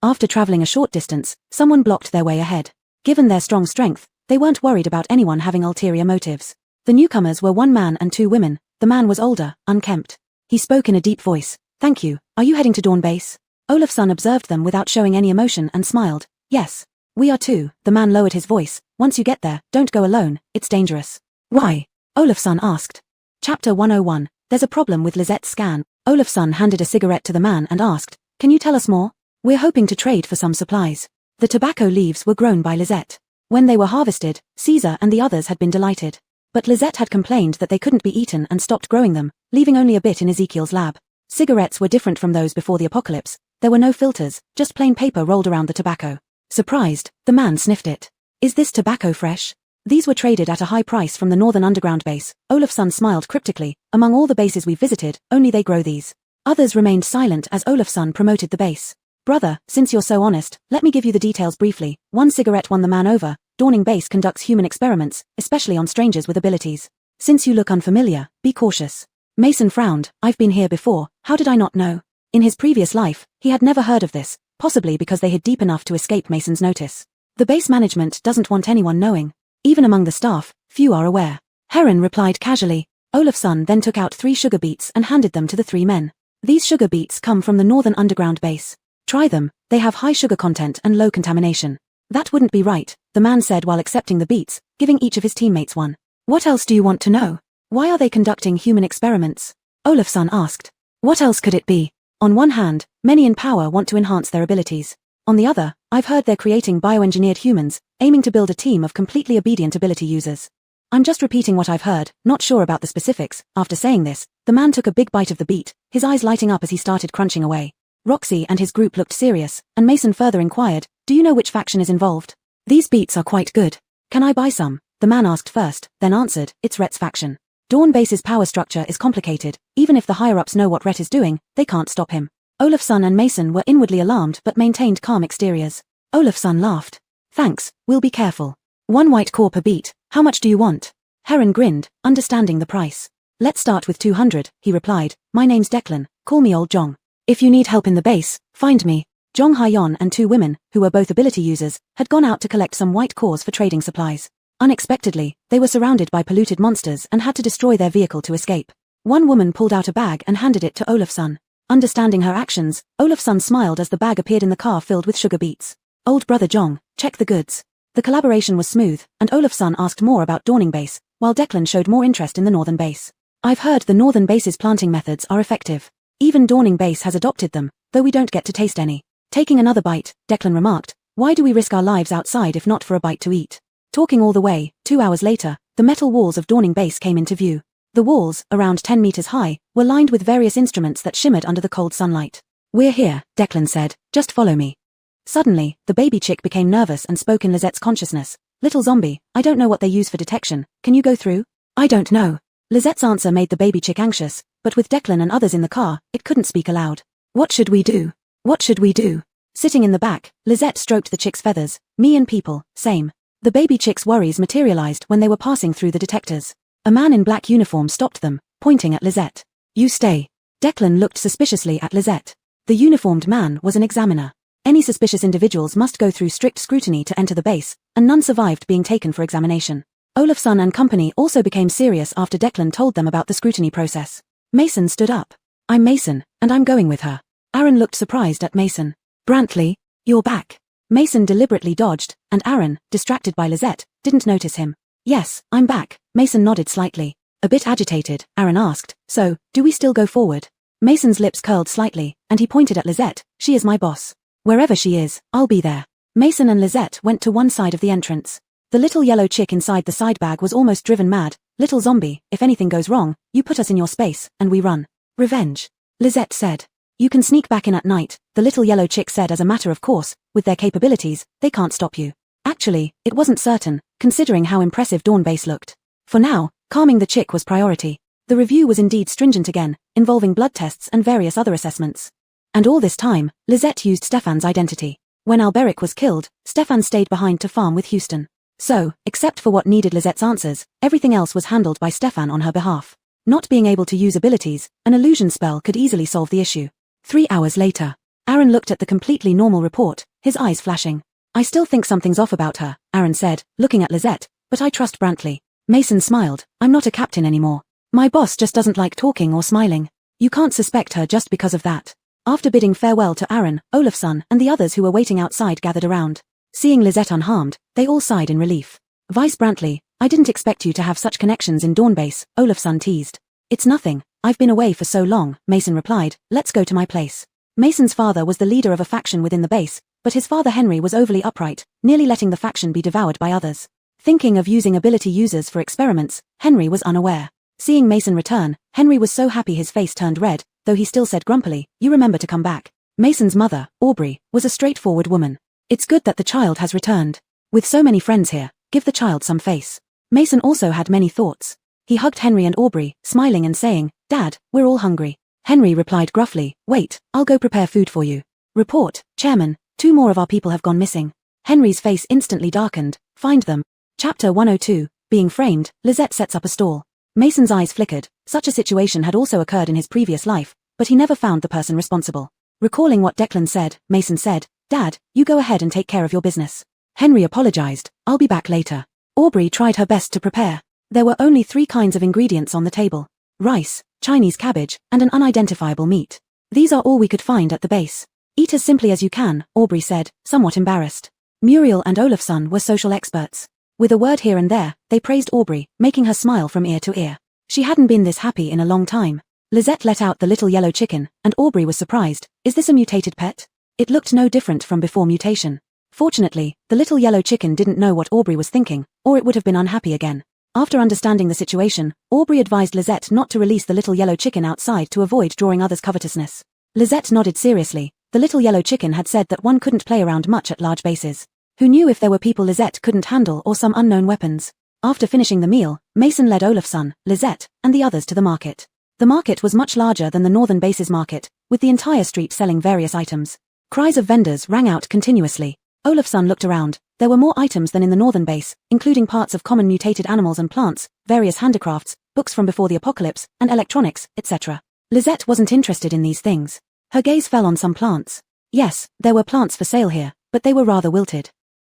After traveling a short distance, someone blocked their way ahead. Given their strong strength, they weren't worried about anyone having ulterior motives. The newcomers were 1 man and 2 women. The man was older, unkempt. He spoke in a deep voice. "Thank you. Are you heading to Dawn Base?" Olafsson observed them without showing any emotion and smiled. "Yes. We are too." The man lowered his voice. "Once you get there, don't go alone, it's dangerous." "Why?" Olafsson asked. Chapter 101. There's a problem with Lisette's scan. Olafsson handed a cigarette to the man and asked, "Can you tell us more? We're hoping to trade for some supplies." The tobacco leaves were grown by Lisette. When they were harvested, Caesar and the others had been delighted. But Lisette had complained that they couldn't be eaten and stopped growing them, leaving only a bit in Ezekiel's lab. Cigarettes were different from those before the apocalypse. There were no filters, just plain paper rolled around the tobacco. Surprised, the man sniffed it. "Is this tobacco fresh?" These were traded at a high price from the Northern Underground base. Olafsson smiled cryptically. "Among all the bases we've visited, only they grow these." Others remained silent as Olafsson promoted the base. "Brother, since you're so honest, let me give you the details briefly." 1 cigarette won the man over. Dawning Base conducts human experiments, especially on strangers with abilities. Since you look unfamiliar, be cautious. Mason frowned. "I've been here before, how did I not know?" In his previous life, he had never heard of this, possibly because they hid deep enough to escape Mason's notice. The base management doesn't want anyone knowing. Even among the staff, few are aware. Heron replied casually. Olafsson then took out 3 sugar beets and handed them to the 3 men. "These sugar beets come from the Northern Underground base. Try them, they have high sugar content and low contamination." "That wouldn't be right," the man said while accepting the beets, giving each of his teammates one. "What else do you want to know? Why are they conducting human experiments?" Olafsson asked. "What else could it be? On one hand, many in power want to enhance their abilities. On the other, I've heard they're creating bioengineered humans, aiming to build a team of completely obedient ability users. I'm just repeating what I've heard, not sure about the specifics." After saying this, the man took a big bite of the beet, his eyes lighting up as he started crunching away. Roxy and his group looked serious, and Mason further inquired, "Do you know which faction is involved?" "These beets are quite good. Can I buy some?" The man asked first, then answered, "It's Rhett's faction. Dawn Base's power structure is complicated. Even if the higher-ups know what Rhett is doing, they can't stop him." Olafsson and Mason were inwardly alarmed but maintained calm exteriors. Olafsson laughed. "Thanks, we'll be careful. 1 white core per beet, how much do you want?" Heron grinned, understanding the price. "Let's start with 200, he replied. "My name's Declan, call me Old Jong. If you need help in the base, find me." Jong Hyeon and 2 women, who were both ability users, had gone out to collect some white cores for trading supplies. Unexpectedly, they were surrounded by polluted monsters and had to destroy their vehicle to escape. 1 woman pulled out a bag and handed it to Olafsson. Understanding her actions, Olafsson smiled as the bag appeared in the car filled with sugar beets. "Old brother Jong, check the goods." The collaboration was smooth, and Olafsson asked more about Dawning Base, while Declan showed more interest in the Northern Base. "I've heard the Northern Base's planting methods are effective. Even Dawning Base has adopted them, though we don't get to taste any." Taking another bite, Declan remarked, "Why do we risk our lives outside if not for a bite to eat?" Talking all the way, 2 hours later, the metal walls of Dawning Base came into view. The walls, around 10 meters high, were lined with various instruments that shimmered under the cold sunlight. "We're here," Declan said, "just follow me." Suddenly, the baby chick became nervous and spoke in Lisette's consciousness. "Little zombie, I don't know what they use for detection, can you go through?" "I don't know." Lisette's answer made the baby chick anxious, but with Declan and others in the car, it couldn't speak aloud. "What should we do? What should we do?" Sitting in the back, Lisette stroked the chick's feathers. "Me and people, same." The baby chick's worries materialized when they were passing through the detectors. A man in black uniform stopped them, pointing at Lisette. "You stay." Declan looked suspiciously at Lisette. The uniformed man was an examiner. Any suspicious individuals must go through strict scrutiny to enter the base, and none survived being taken for examination. Olafsson and company also became serious after Declan told them about the scrutiny process. Mason stood up. "I'm Mason, and I'm going with her." Aaron looked surprised at Mason. "Brantley, you're back." Mason deliberately dodged, and Aaron, distracted by Lisette, didn't notice him. "Yes, I'm back." Mason nodded slightly. A bit agitated, Aaron asked, "So, do we still go forward?" Mason's lips curled slightly, and he pointed at Lisette. She is my boss. Wherever she is, I'll be there. Mason and Lisette went to one side of the entrance. The little yellow chick inside the side bag was almost driven mad. Little zombie, if anything goes wrong, you put us in your space, and we run. Revenge. Lisette said. You can sneak back in at night, the little yellow chick said as a matter of course. With their capabilities, they can't stop you. Actually, it wasn't certain, considering how impressive Dawn Base looked. For now, calming the chick was priority. The review was indeed stringent again, involving blood tests and various other assessments. And all this time, Lisette used Stefan's identity. When Alberic was killed, Stefan stayed behind to farm with Houston. So, except for what needed Lisette's answers, everything else was handled by Stefan on her behalf. Not being able to use abilities, an illusion spell could easily solve the issue. 3 hours later, Aaron looked at the completely normal report, his eyes flashing. I still think something's off about her, Aaron said, looking at Lisette, but I trust Brantley. Mason smiled. I'm not a captain anymore. My boss just doesn't like talking or smiling. You can't suspect her just because of that. After bidding farewell to Aaron, Olafsson, and the others who were waiting outside gathered around. Seeing Lisette unharmed, they all sighed in relief. Vice Brantley, I didn't expect you to have such connections in Dawn Base, Olafsson teased. It's nothing. I've been away for so long, Mason replied. Let's go to my place. Mason's father was the leader of a faction within the base, but his father Henry was overly upright, nearly letting the faction be devoured by others. Thinking of using ability users for experiments, Henry was unaware. Seeing Mason return, Henry was so happy his face turned red, though he still said grumpily, you remember to come back. Mason's mother, Aubrey, was a straightforward woman. It's good that the child has returned. With so many friends here, give the child some face. Mason also had many thoughts. He hugged Henry and Aubrey, smiling and saying, Dad, we're all hungry. Henry replied gruffly, wait, I'll go prepare food for you. Report, Chairman, 2 more of our people have gone missing. Henry's face instantly darkened. Find them. Chapter 102, Being Framed, Lisette sets up a stall. Mason's eyes flickered. Such a situation had also occurred in his previous life, but he never found the person responsible. Recalling what Declan said, Mason said, Dad, you go ahead and take care of your business. Henry apologized. I'll be back later. Aubrey tried her best to prepare. There were only 3 kinds of ingredients on the table. Rice, Chinese cabbage, and an unidentifiable meat. These are all we could find at the base. Eat as simply as you can, Aubrey said, somewhat embarrassed. Muriel and Olafsson were social experts. With a word here and there, they praised Aubrey, making her smile from ear to ear. She hadn't been this happy in a long time. Lisette let out the little yellow chicken, and Aubrey was surprised. Is this a mutated pet? It looked no different from before mutation. Fortunately, the little yellow chicken didn't know what Aubrey was thinking, or it would have been unhappy again. After understanding the situation, Aubrey advised Lisette not to release the little yellow chicken outside to avoid drawing others' covetousness. Lisette nodded seriously. The little yellow chicken had said that one couldn't play around much at large bases. Who knew if there were people Lisette couldn't handle or some unknown weapons? After finishing the meal, Mason led Olafsson, Lisette, and the others to the market. The market was much larger than the northern base's market, with the entire street selling various items. Cries of vendors rang out continuously. Olafsson looked around. There were more items than in the northern base, including parts of common mutated animals and plants, various handicrafts, books from before the apocalypse, and electronics, etc. Lisette wasn't interested in these things. Her gaze fell on some plants. Yes, there were plants for sale here, but they were rather wilted.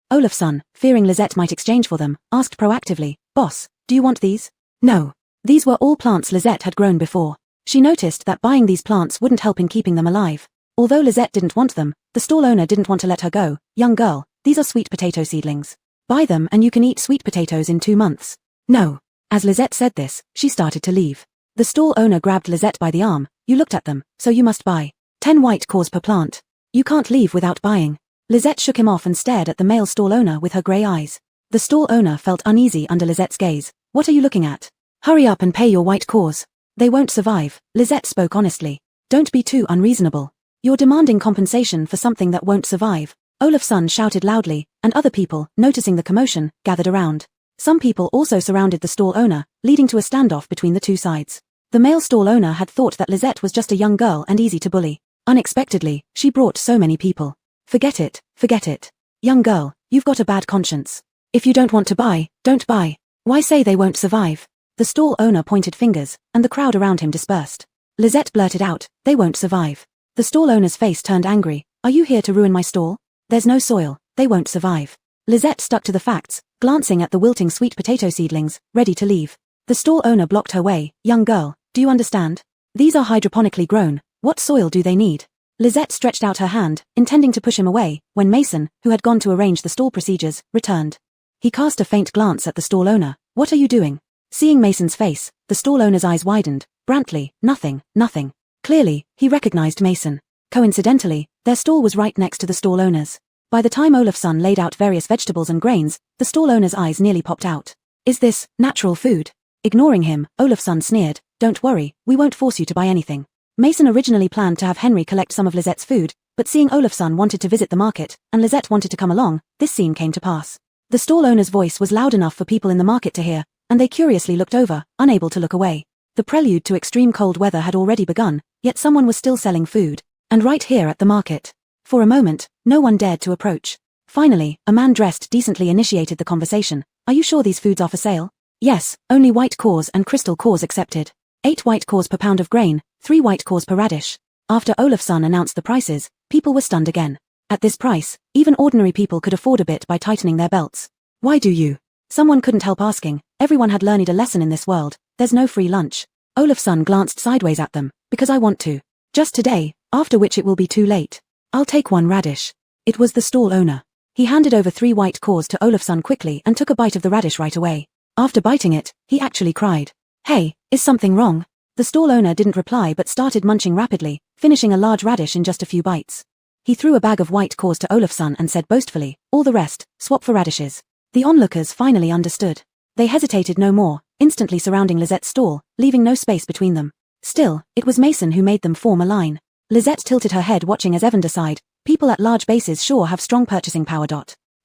Olafsson, fearing Lisette might exchange for them, asked proactively, Boss, do you want these? No. These were all plants Lisette had grown before. She noticed that buying these plants wouldn't help in keeping them alive. Although Lisette didn't want them, the stall owner didn't want to let her go. Young girl, these are sweet potato seedlings. Buy them and you can eat sweet potatoes in 2 months. No. As Lisette said this, she started to leave. The stall owner grabbed Lisette by the arm. You looked at them, so you must buy. 10 white cores per plant. You can't leave without buying. Lisette shook him off and stared at the male stall owner with her grey eyes. The stall owner felt uneasy under Lisette's gaze. What are you looking at? Hurry up and pay your white cores. They won't survive. Lisette spoke honestly. Don't be too unreasonable. You're demanding compensation for something that won't survive. Olafsson shouted loudly, and other people, noticing the commotion, gathered around. Some people also surrounded the stall owner, leading to a standoff between the 2 sides. The male stall owner had thought that Lisette was just a young girl and easy to bully. Unexpectedly, she brought so many people. Forget it, forget it. Young girl, you've got a bad conscience. If you don't want to buy, don't buy. Why say they won't survive? The stall owner pointed fingers, and the crowd around him dispersed. Lisette blurted out, they won't survive. The stall owner's face turned angry. Are you here to ruin my stall? There's no soil, they won't survive. Lisette stuck to the facts, glancing at the wilting sweet potato seedlings, ready to leave. The stall owner blocked her way. Young girl, do you understand? These are hydroponically grown. What soil do they need? Lisette stretched out her hand, intending to push him away, when Mason, who had gone to arrange the stall procedures, returned. He cast a faint glance at the stall owner. What are you doing? Seeing Mason's face, the stall owner's eyes widened. Brantley, nothing, nothing. Clearly, he recognized Mason. Coincidentally, their stall was right next to the stall owner's. By the time Olafsson laid out various vegetables and grains, the stall owner's eyes nearly popped out. Is this natural food? Ignoring him, Olafsson sneered, don't worry, we won't force you to buy anything. Mason originally planned to have Henry collect some of Lizette's food, but seeing Olafsson wanted to visit the market, and Lisette wanted to come along, this scene came to pass. The stall owner's voice was loud enough for people in the market to hear, and they curiously looked over, unable to look away. The prelude to extreme cold weather had already begun, yet someone was still selling food, and right here at the market. For a moment, no one dared to approach. Finally, a man dressed decently initiated the conversation. Are you sure these foods are for sale? Yes, only white cores and crystal cores accepted. 8 white cores per pound of grain, 3 white cores per radish. After Olafsson announced the prices, people were stunned again. At this price, even ordinary people could afford a bit by tightening their belts. Why do you? Someone couldn't help asking. Everyone had learned a lesson in this world. There's no free lunch. Olafsson glanced sideways at them. Because I want to. Just today, after which it will be too late. I'll take 1 radish. It was the stall owner. He handed over 3 white cores to Olafsson quickly and took a bite of the radish right away. After biting it, he actually cried. Hey, is something wrong? The stall owner didn't reply but started munching rapidly, finishing a large radish in just a few bites. He threw a bag of white cores to Olafsson and said boastfully, all the rest, swap for radishes. The onlookers finally understood. They hesitated no more, instantly surrounding Lizette's stall, leaving no space between them. Still, it was Mason who made them form a line. Lisette tilted her head watching as Evan decided, people at large bases sure have strong purchasing power.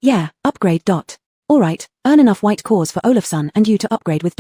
Yeah, upgrade. Alright, earn enough white cores for Olafsson and you to upgrade with.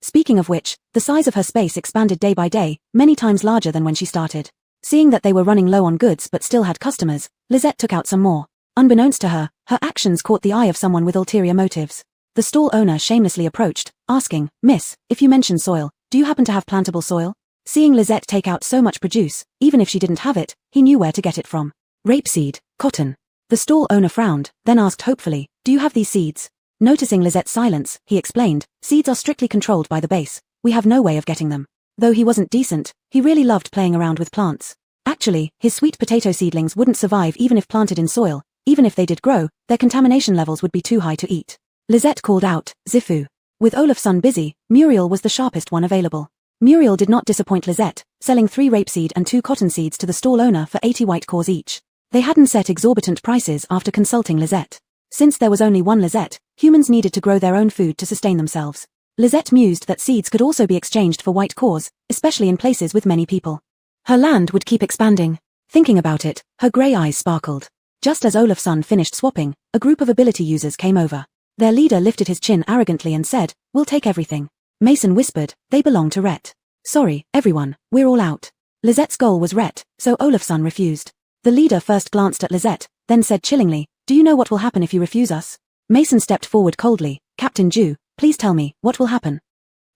Speaking of which, the size of her space expanded day by day, many times larger than when she started. Seeing that they were running low on goods but still had customers, Lisette took out some more. Unbeknownst to her, her actions caught the eye of someone with ulterior motives. The stall owner shamelessly approached, asking, Miss, if you mention soil, do you happen to have plantable soil? Seeing Lisette take out so much produce, even if she didn't have it, he knew where to get it from. Rapeseed, cotton. The stall owner frowned, then asked hopefully, do you have these seeds? Noticing Lizette's silence, he explained, seeds are strictly controlled by the base. We have no way of getting them. Though he wasn't decent, he really loved playing around with plants. Actually, his sweet potato seedlings wouldn't survive even if planted in soil. Even if they did grow, their contamination levels would be too high to eat. Lisette called out, Zifu. With Olafsson busy, Muriel was the sharpest one available. Muriel did not disappoint Lisette, selling 3 rapeseed and 2 cotton seeds to the stall owner for 80 white cores each. They hadn't set exorbitant prices after consulting Lisette. Since there was only one Lisette, humans needed to grow their own food to sustain themselves. Lisette mused that seeds could also be exchanged for white cores, especially in places with many people. Her land would keep expanding. Thinking about it, her grey eyes sparkled. Just as Olafsson finished swapping, a group of ability users came over. Their leader lifted his chin arrogantly and said, we'll take everything. Mason whispered, they belong to Rhett. Sorry, everyone, we're all out. Lizette's goal was Rhett, so Olafsson refused. The leader first glanced at Lisette, then said chillingly, do you know what will happen if you refuse us? Mason stepped forward coldly, Captain Jew, please tell me, what will happen?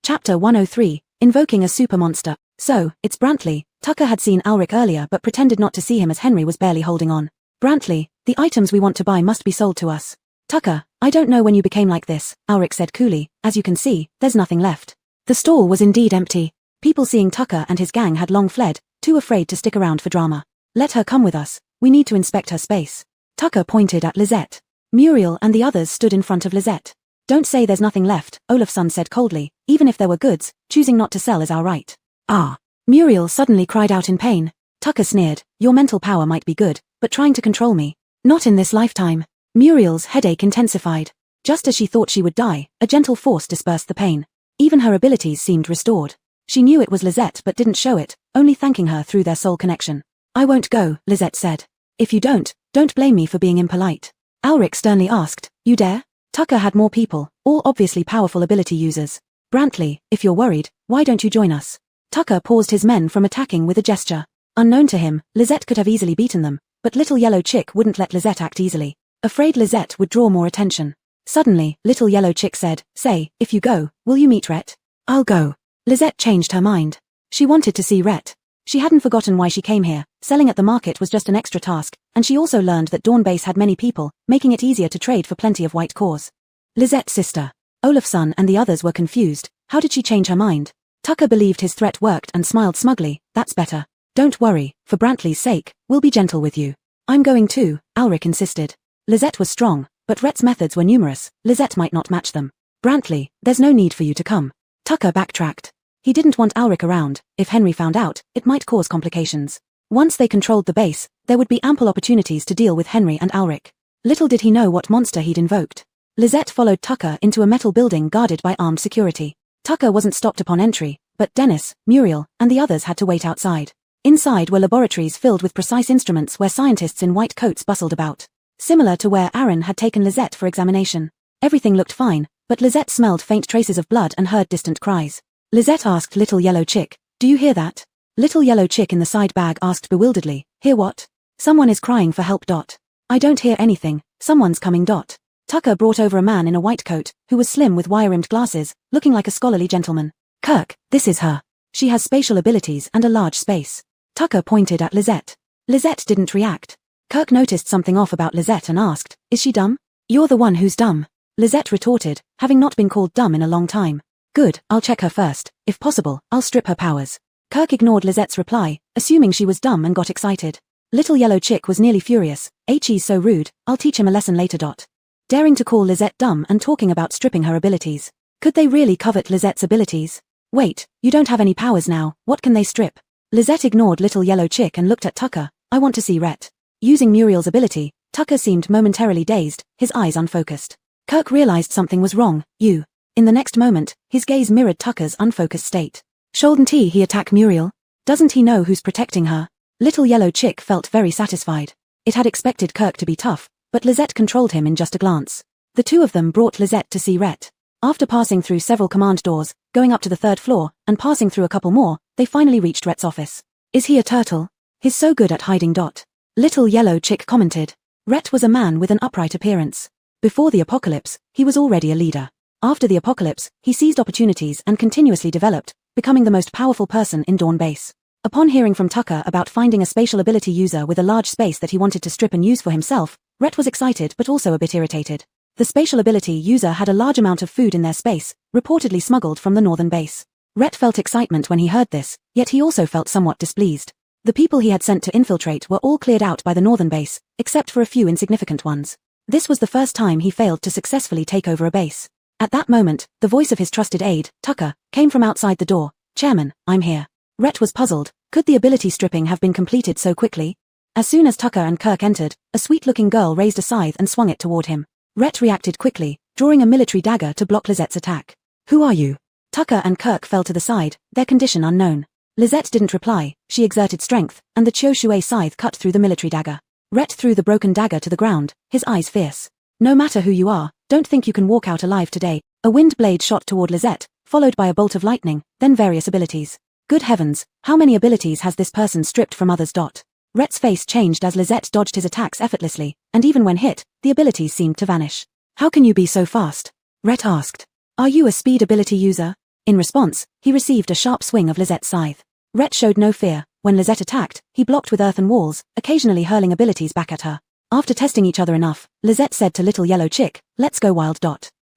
Chapter 103, Invoking a Super Monster. So, it's Brantley. Tucker had seen Alric earlier but pretended not to see him as Henry was barely holding on. Brantley, the items we want to buy must be sold to us. Tucker, I don't know when you became like this, Alric said coolly, as you can see, there's nothing left. The stall was indeed empty. People seeing Tucker and his gang had long fled, too afraid to stick around for drama. Let her come with us, we need to inspect her space. Tucker pointed at Lisette. Muriel and the others stood in front of Lisette. Don't say there's nothing left, Olafsson said coldly, even if there were goods, choosing not to sell is our right. Ah. Muriel suddenly cried out in pain. Tucker sneered, your mental power might be good, but trying to control me. Not in this lifetime. Muriel's headache intensified. Just as she thought she would die, a gentle force dispersed the pain. Even her abilities seemed restored. She knew it was Lisette but didn't show it, only thanking her through their soul connection. I won't go, Lisette said. If you don't blame me for being impolite. Alric sternly asked, you dare? Tucker had more people, all obviously powerful ability users. Brantley, if you're worried, why don't you join us? Tucker paused his men from attacking with a gesture. Unknown to him, Lisette could have easily beaten them, but Little Yellow Chick wouldn't let Lisette act easily. Afraid Lisette would draw more attention. Suddenly, Little Yellow Chick said, say, if you go, will you meet Rhett? I'll go. Lisette changed her mind. She wanted to see Rhett. She hadn't forgotten why she came here. Selling at the market was just an extra task, and she also learned that Dawn Base had many people, making it easier to trade for plenty of white cores. Lisette's sister. Olafsson and the others were confused. How did she change her mind? Tucker believed his threat worked and smiled smugly. That's better. Don't worry, for Brantley's sake, we'll be gentle with you. I'm going too, Alric insisted. Lisette was strong, but Rhett's methods were numerous. Lisette might not match them. Brantley, there's no need for you to come. Tucker backtracked. He didn't want Ulrich around. If Henry found out, it might cause complications. Once they controlled the base, there would be ample opportunities to deal with Henry and Ulrich. Little did he know what monster he'd invoked. Lisette followed Tucker into a metal building guarded by armed security. Tucker wasn't stopped upon entry, but Dennis, Muriel, and the others had to wait outside. Inside were laboratories filled with precise instruments where scientists in white coats bustled about. Similar to where Aaron had taken Lisette for examination. Everything looked fine, but Lisette smelled faint traces of blood and heard distant cries. Lisette asked Little Yellow Chick, "Do you hear that?" Little Yellow Chick in the side bag asked bewilderedly, "Hear what?" "Someone is crying for help. I don't hear anything, someone's coming. Tucker brought over a man in a white coat, who was slim with wire-rimmed glasses, looking like a scholarly gentleman. "Kirk, this is her. She has spatial abilities and a large space." Tucker pointed at Lisette. Lisette didn't react. Kirk noticed something off about Lisette and asked, "Is she dumb?" "You're the one who's dumb," Lisette retorted, having not been called dumb in a long time. "Good, I'll check her first. If possible, I'll strip her powers." Kirk ignored Lisette's reply, assuming she was dumb and got excited. Little Yellow Chick was nearly furious. "He's so rude, I'll teach him a lesson later. Daring to call Lisette dumb and talking about stripping her abilities. Could they really covet Lisette's abilities? "Wait, you don't have any powers now, what can they strip?" Lisette ignored Little Yellow Chick and looked at Tucker. "I want to see Rhett." Using Muriel's ability, Tucker seemed momentarily dazed, his eyes unfocused. Kirk realized something was wrong. "You." In the next moment, his gaze mirrored Tucker's unfocused state. "Shouldn't he attack Muriel? Doesn't he know who's protecting her?" Little Yellow Chick felt very satisfied. It had expected Kirk to be tough, but Lisette controlled him in just a glance. The two of them brought Lisette to see Rhett. After passing through several command doors, going up to the 3rd floor, and passing through a couple more, they finally reached Rhett's office. "Is he a turtle? He's so good at hiding. Little Yellow Chick commented. Rhett was a man with an upright appearance. Before the apocalypse, he was already a leader. After the apocalypse, he seized opportunities and continuously developed, becoming the most powerful person in Dawn Base. Upon hearing from Tucker about finding a spatial ability user with a large space that he wanted to strip and use for himself, Rhett was excited but also a bit irritated. The spatial ability user had a large amount of food in their space, reportedly smuggled from the northern base. Rhett felt excitement when he heard this, yet he also felt somewhat displeased. The people he had sent to infiltrate were all cleared out by the northern base, except for a few insignificant ones. This was the first time he failed to successfully take over a base. At that moment, the voice of his trusted aide, Tucker, came from outside the door. "Chairman, I'm here." Rhett was puzzled. Could the ability stripping have been completed so quickly? As soon as Tucker and Kirk entered, a sweet-looking girl raised a scythe and swung it toward him. Rhett reacted quickly, drawing a military dagger to block Lisette's attack. "Who are you?" Tucker and Kirk fell to the side, their condition unknown. Lisette didn't reply, she exerted strength, and the Cho Shui scythe cut through the military dagger. Rhett threw the broken dagger to the ground, his eyes fierce. "No matter who you are, don't think you can walk out alive today." A wind blade shot toward Lisette, followed by a bolt of lightning, then various abilities. Good heavens, how many abilities has this person stripped from others? Rhett's face changed as Lisette dodged his attacks effortlessly, and even when hit, the abilities seemed to vanish. "How can you be so fast?" Rhett asked. "Are you a speed ability user?" In response, he received a sharp swing of Lisette's scythe. Rhett showed no fear. When Lisette attacked, he blocked with earthen walls, occasionally hurling abilities back at her. After testing each other enough, Lisette said to Little Yellow Chick, "Let's go wild."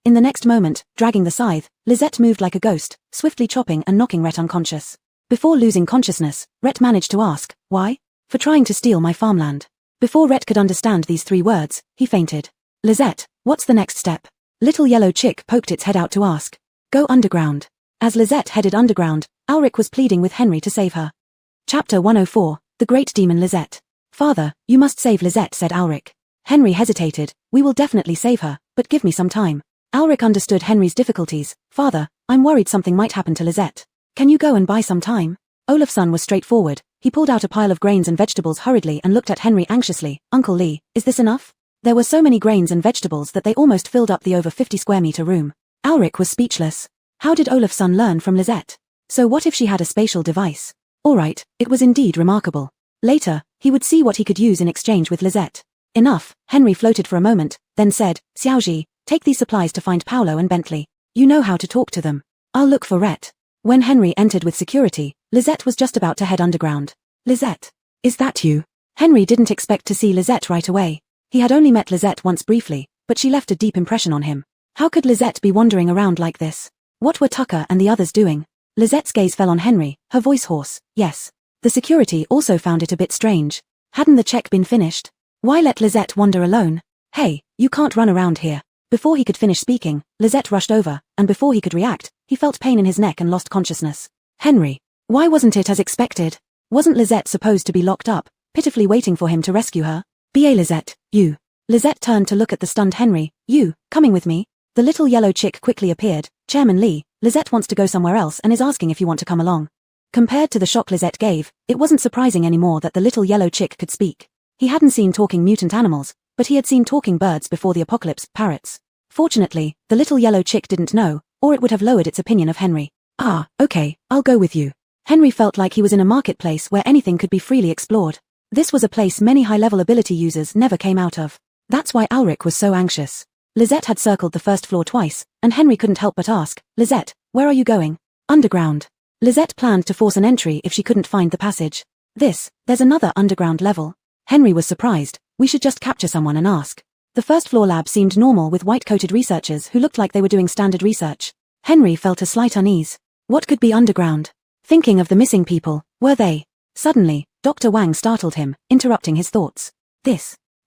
In the next moment, dragging the scythe, Lisette moved like a ghost, swiftly chopping and knocking Rhett unconscious. Before losing consciousness, Rhett managed to ask, "Why?" "For trying to steal my farmland." Before Rhett could understand these 3 words, he fainted. "Lisette, what's the next step?" Little Yellow Chick poked its head out to ask. "Go underground." As Lisette headed underground, Ulrich was pleading with Henry to save her. Chapter 104, The Great Demon Lisette. "Father, you must save Lisette," said Ulrich. Henry hesitated. "We will definitely save her, but give me some time." Ulrich understood Henry's difficulties. "Father, I'm worried something might happen to Lisette. Can you go and buy some time?" Olafson was straightforward. He pulled out a pile of grains and vegetables hurriedly and looked at Henry anxiously. "Uncle Lee, is this enough?" There were so many grains and vegetables that they almost filled up the over 50 square meter room. Ulrich was speechless. How did Olafson learn from Lisette? So what if she had a spatial device? Alright, it was indeed remarkable. Later, he would see what he could use in exchange with Lisette. Enough, Henry floated for a moment, then said, "Xiaoji, take these supplies to find Paolo and Bentley. You know how to talk to them. I'll look for Rhett." When Henry entered with security, Lisette was just about to head underground. "Lisette, is that you?" Henry didn't expect to see Lisette right away. He had only met Lisette once briefly, but she left a deep impression on him. How could Lisette be wandering around like this? What were Tucker and the others doing? Lisette's gaze fell on Henry, her voice hoarse. "Yes." The security also found it a bit strange. Hadn't the check been finished? Why let Lisette wander alone? "Hey, you can't run around here." Before he could finish speaking, Lisette rushed over, and before he could react, he felt pain in his neck and lost consciousness. Henry. Why wasn't it as expected? Wasn't Lizette supposed to be locked up, pitifully waiting for him to rescue her? Ba Lizette, you. Lizette turned to look at the stunned Henry. You, coming with me? The little yellow chick quickly appeared. Chairman Lee, Lizette wants to go somewhere else and is asking if you want to come along. Compared to the shock Lizette gave, it wasn't surprising anymore that the little yellow chick could speak. He hadn't seen talking mutant animals, but he had seen talking birds before the apocalypse, parrots. Fortunately, the little yellow chick didn't know, or it would have lowered its opinion of Henry. Ah, okay, I'll go with you. Henry felt like he was in a marketplace where anything could be freely explored. This was a place many high-level ability users never came out of. That's why Ulrich was so anxious. Lizette had circled the first floor twice, and Henry couldn't help but ask, Lizette, where are you going? Underground. Lizette planned to force an entry if she couldn't find the passage. There's another underground level. Henry was surprised. We should just capture someone and ask. The first floor lab seemed normal with white-coated researchers who looked like they were doing standard research. Henry felt a slight unease. What could be underground? Thinking of the missing people, were they? Suddenly, Dr. Wang startled him, interrupting his thoughts.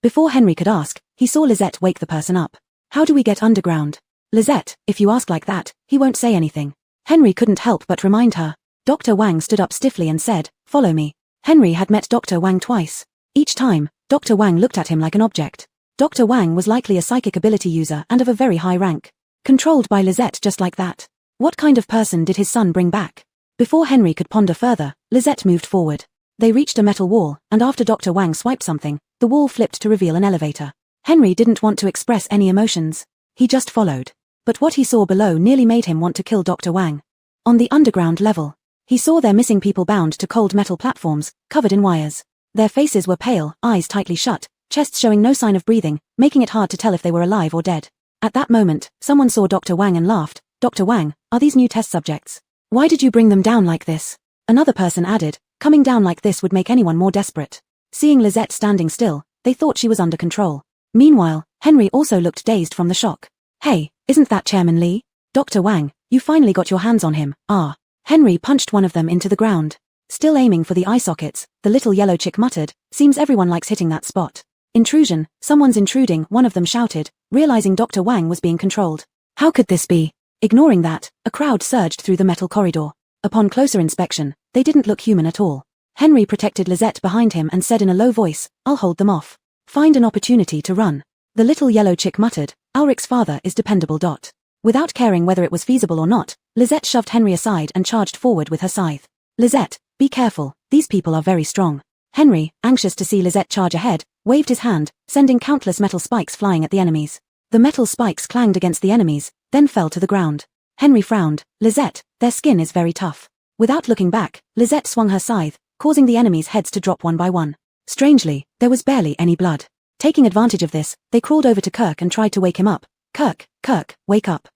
Before Henry could ask, he saw Lizette wake the person up. How do we get underground? Lizette, if you ask like that, he won't say anything. Henry couldn't help but remind her. Dr. Wang stood up stiffly and said, follow me. Henry had met Dr. Wang twice. Each time, Dr. Wang looked at him like an object. Dr. Wang was likely a psychic ability user and of a very high rank. Controlled by Lizette just like that. What kind of person did his son bring back? Before Henry could ponder further, Lizette moved forward. They reached a metal wall, and after Dr. Wang swiped something, the wall flipped to reveal an elevator. Henry didn't want to express any emotions. He just followed. But what he saw below nearly made him want to kill Dr. Wang. On the underground level, he saw their missing people bound to cold metal platforms, covered in wires. Their faces were pale, eyes tightly shut, chests showing no sign of breathing, making it hard to tell if they were alive or dead. At that moment, someone saw Dr. Wang and laughed. Dr. Wang, are these new test subjects? Why did you bring them down like this? Another person added, coming down like this would make anyone more desperate. Seeing Lizette standing still, they thought she was under control. Meanwhile, Henry also looked dazed from the shock. Hey, isn't that Chairman Lee? Dr. Wang, you finally got your hands on him. Ah. Henry punched one of them into the ground. Still aiming for the eye sockets, the little yellow chick muttered, seems everyone likes hitting that spot. Intrusion, someone's intruding, one of them shouted, realizing Dr. Wang was being controlled. How could this be? Ignoring that, a crowd surged through the metal corridor. Upon closer inspection, they didn't look human at all. Henry protected Lizette behind him and said in a low voice, I'll hold them off. Find an opportunity to run. The little yellow chick muttered, Ulrich's father is dependable. Without caring whether it was feasible or not, Lizette shoved Henry aside and charged forward with her scythe. Lizette, be careful, these people are very strong. Henry, anxious to see Lizette charge ahead, waved his hand, sending countless metal spikes flying at the enemies. The metal spikes clanged against the enemies, then fell to the ground. Henry frowned. Lizette, their skin is very tough. Without looking back, Lizette swung her scythe, causing the enemies' heads to drop one by one. Strangely, there was barely any blood. Taking advantage of this, they crawled over to Kirk and tried to wake him up. Kirk, wake up.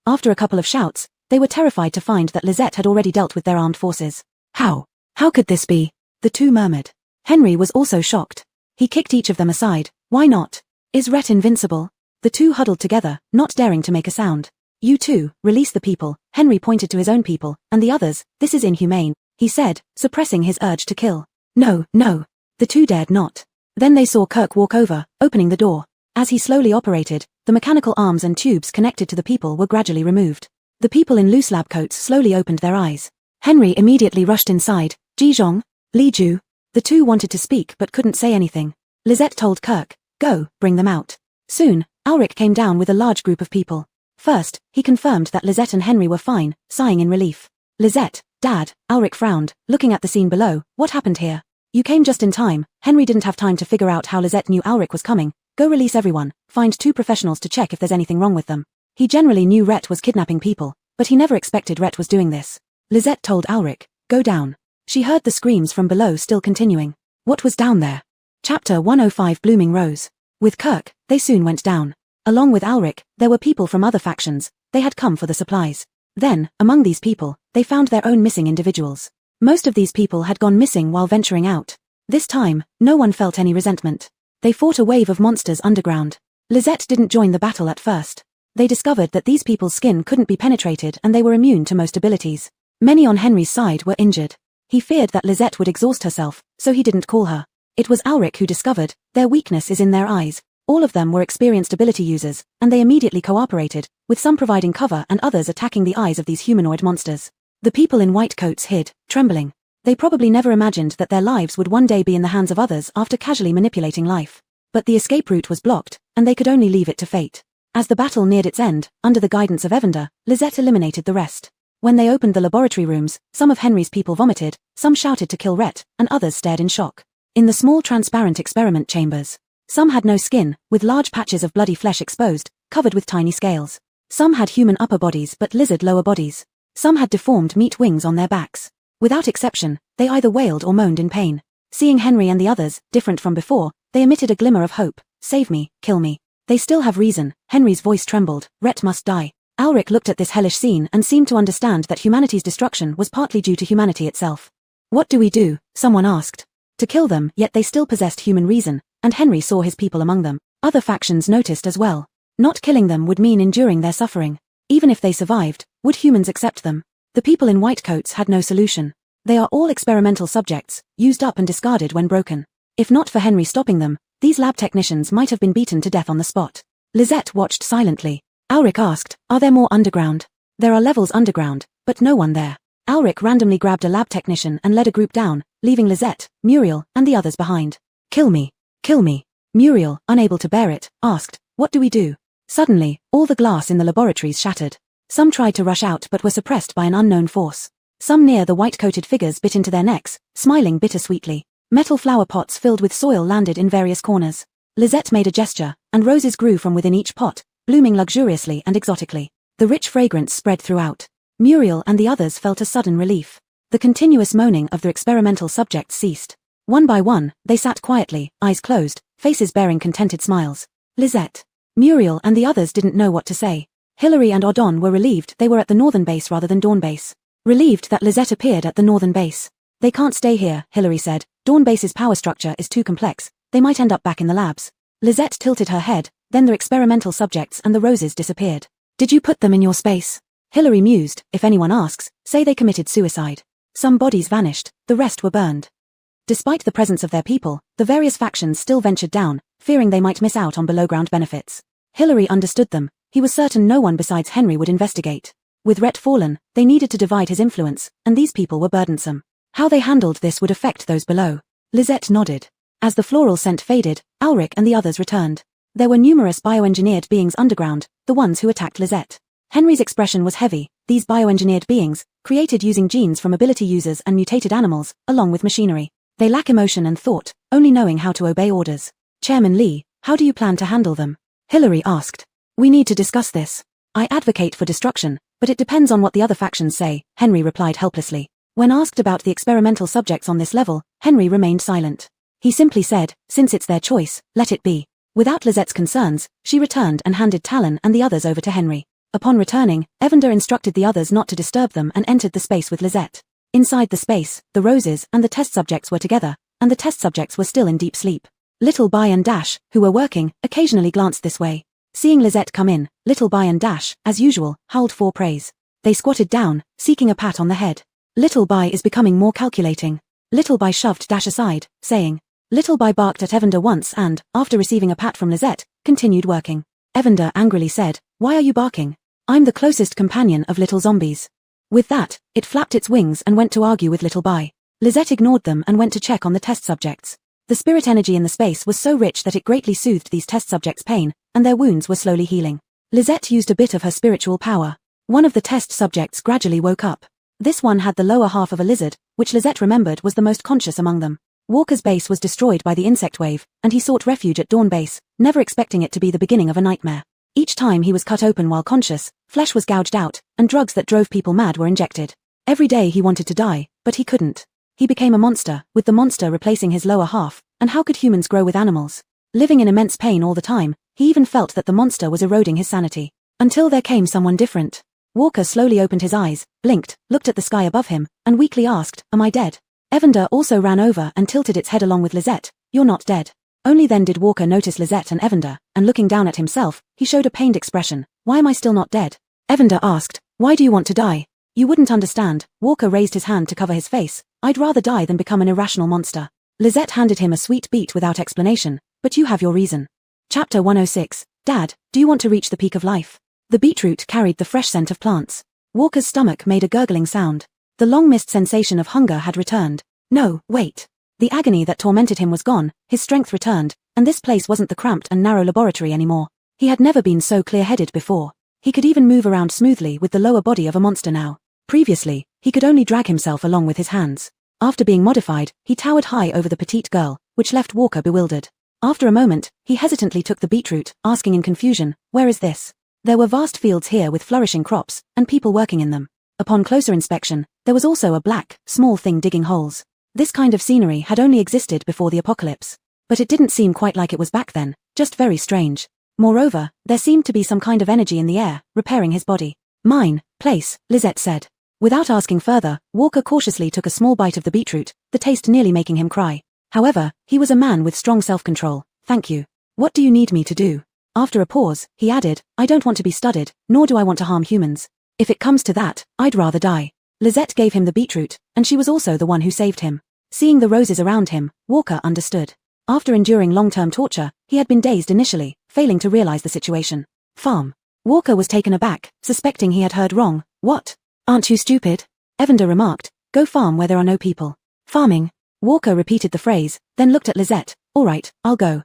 After a couple of shouts, they were terrified to find that Lizette had already dealt with their armed forces. How could this be? The two murmured. Henry was also shocked. He kicked each of them aside. Why not? Is Rhett invincible? The two huddled together, not daring to make a sound. You two, release the people, Henry pointed to his own people, and the others, this is inhumane, he said, suppressing his urge to kill. No. The two dared not. Then they saw Kirk walk over, opening the door. As he slowly operated, the mechanical arms and tubes connected to the people were gradually removed. The people in loose lab coats slowly opened their eyes. Henry immediately rushed inside. Jizhong, Li Ju. The two wanted to speak but couldn't say anything. Lizette told Kirk, go, bring them out. Soon, Ulrich came down with a large group of people. First, he confirmed that Lizette and Henry were fine, sighing in relief. Lizette, Dad, Ulrich frowned, looking at the scene below. What happened here? You came just in time. Henry didn't have time to figure out how Lizette knew Ulrich was coming. Go release everyone, find 2 professionals to check if there's anything wrong with them. He generally knew Rhett was kidnapping people, but he never expected Rhett was doing this. Lizette told Ulrich, go down. She heard the screams from below still continuing. What was down there? Chapter 105 Blooming Rose. With Kirk, they soon went down. Along with Ulrich, there were people from other factions. They had come for the supplies. Then, among these people, they found their own missing individuals. Most of these people had gone missing while venturing out. This time, no one felt any resentment. They fought a wave of monsters underground. Lizette didn't join the battle at first. They discovered that these people's skin couldn't be penetrated and they were immune to most abilities. Many on Henry's side were injured. He feared that Lizette would exhaust herself, so he didn't call her. It was Ulrich who discovered, their weakness is in their eyes. All of them were experienced ability users, and they immediately cooperated, with some providing cover and others attacking the eyes of these humanoid monsters. The people in white coats hid, trembling. They probably never imagined that their lives would one day be in the hands of others after casually manipulating life. But the escape route was blocked, and they could only leave it to fate. As the battle neared its end, under the guidance of Evander, Lisette eliminated the rest. When they opened the laboratory rooms, some of Henry's people vomited, some shouted to kill Rhett, and others stared in shock. In the small transparent experiment chambers, some had no skin, with large patches of bloody flesh exposed, covered with tiny scales. Some had human upper bodies but lizard lower bodies. Some had deformed meat wings on their backs. Without exception, they either wailed or moaned in pain. Seeing Henry and the others, different from before, they emitted a glimmer of hope. Save me, kill me. They still have reason. Henry's voice trembled. Rhett must die. Alric looked at this hellish scene and seemed to understand that humanity's destruction was partly due to humanity itself. What do we do? Someone asked. To kill them, yet they still possessed human reason, and Henry saw his people among them. Other factions noticed as well. Not killing them would mean enduring their suffering. Even if they survived, would humans accept them? The people in white coats had no solution. They are all experimental subjects, used up and discarded when broken. If not for Henry stopping them, these lab technicians might have been beaten to death on the spot. Lisette watched silently. Alric asked, "Are there more underground?" "There are levels underground, but no one there." Alric randomly grabbed a lab technician and led a group down, leaving Lisette, Muriel, and the others behind. "Kill me. Kill me." Muriel, unable to bear it, asked, "What do we do?" Suddenly, all the glass in the laboratories shattered. Some tried to rush out but were suppressed by an unknown force. Some near the white-coated figures bit into their necks, smiling bittersweetly. Metal flower pots filled with soil landed in various corners. Lisette made a gesture, and roses grew from within each pot, blooming luxuriously and exotically. The rich fragrance spread throughout. Muriel and the others felt a sudden relief. The continuous moaning of their experimental subjects ceased. One by one, they sat quietly, eyes closed, faces bearing contented smiles. Lisette, Muriel and the others didn't know what to say. Hilary and Odon were relieved they were at the northern base rather than Dawn base. Relieved that Lisette appeared at the northern base. "They can't stay here," Hilary said. "Dawn base's power structure is too complex. They might end up back in the labs." Lisette tilted her head, then their experimental subjects and the roses disappeared. "Did you put them in your space?" Hilary mused. "If anyone asks, say they committed suicide." Some bodies vanished, the rest were burned. Despite the presence of their people, the various factions still ventured down, fearing they might miss out on below-ground benefits. Hilary understood them. He was certain no one besides Henry would investigate. With Rhett fallen, they needed to divide his influence, and these people were burdensome. How they handled this would affect those below. Lisette nodded. As the floral scent faded, Alric and the others returned. There were numerous bioengineered beings underground, the ones who attacked Lisette. Henry's expression was heavy. These bioengineered beings, created using genes from ability users and mutated animals, along with machinery. They lack emotion and thought, only knowing how to obey orders. "Chairman Lee, how do you plan to handle them?" Hilary asked. "We need to discuss this. I advocate for destruction, but it depends on what the other factions say," Henry replied helplessly. When asked about the experimental subjects on this level, Henry remained silent. He simply said, "Since it's their choice, let it be." Without Lisette's concerns, she returned and handed Talon and the others over to Henry. Upon returning, Evander instructed the others not to disturb them and entered the space with Lisette. Inside the space, the roses and the test subjects were together, and the test subjects were still in deep sleep. Little Bai and Dash, who were working, occasionally glanced this way. Seeing Lisette come in, Little Bai and Dash, as usual, howled for praise. They squatted down, seeking a pat on the head. Little Bai is becoming more calculating. Little Bai shoved Dash aside, saying. Little Bai barked at Evander once and, after receiving a pat from Lisette, continued working. Evander angrily said, "Why are you barking? I'm the closest companion of little zombies." With that, it flapped its wings and went to argue with Little Bai. Lisette ignored them and went to check on the test subjects. The spirit energy in the space was so rich that it greatly soothed these test subjects' pain, and their wounds were slowly healing. Lisette used a bit of her spiritual power. One of the test subjects gradually woke up. This one had the lower half of a lizard, which Lisette remembered was the most conscious among them. Walker's base was destroyed by the insect wave, and he sought refuge at Dawn base, never expecting it to be the beginning of a nightmare. Each time he was cut open while conscious, flesh was gouged out, and drugs that drove people mad were injected. Every day he wanted to die, but he couldn't. He became a monster, with the monster replacing his lower half, and how could humans grow with animals? Living in immense pain all the time, he even felt that the monster was eroding his sanity. Until there came someone different. Walker slowly opened his eyes, blinked, looked at the sky above him, and weakly asked, "Am I dead?" Evander also ran over and tilted its head along with Lisette. "You're not dead." Only then did Walker notice Lisette and Evander, and looking down at himself, he showed a pained expression. "Why am I still not dead?" Evander asked, "Why do you want to die?" "You wouldn't understand." Walker raised his hand to cover his face. "I'd rather die than become an irrational monster." Lisette handed him a sweet beet without explanation. "But you have your reason." Chapter 106. Dad, do you want to reach the peak of life? The beetroot carried the fresh scent of plants. Walker's stomach made a gurgling sound. The long-missed sensation of hunger had returned. No, wait. The agony that tormented him was gone, his strength returned, and this place wasn't the cramped and narrow laboratory anymore. He had never been so clear-headed before. He could even move around smoothly with the lower body of a monster now. Previously, he could only drag himself along with his hands. After being modified, he towered high over the petite girl, which left Walker bewildered. After a moment, he hesitantly took the beetroot, asking in confusion, "Where is this?" There were vast fields here with flourishing crops, and people working in them. Upon closer inspection, there was also a black, small thing digging holes. This kind of scenery had only existed before the apocalypse. But it didn't seem quite like it was back then, just very strange. Moreover, there seemed to be some kind of energy in the air, repairing his body. "Mine, place," Lizette said. Without asking further, Walker cautiously took a small bite of the beetroot, the taste nearly making him cry. However, he was a man with strong self-control. "Thank you. What do you need me to do?" After a pause, he added, "I don't want to be studied, nor do I want to harm humans. If it comes to that, I'd rather die." Lizette gave him the beetroot, and she was also the one who saved him. Seeing the roses around him, Walker understood. After enduring long-term torture, he had been dazed initially, failing to realize the situation. Farm. Walker was taken aback, suspecting he had heard wrong. "What? Aren't you stupid?" Evander remarked. "Go farm where there are no people." "Farming?" Walker repeated the phrase, then looked at Lizette. "All right, I'll go."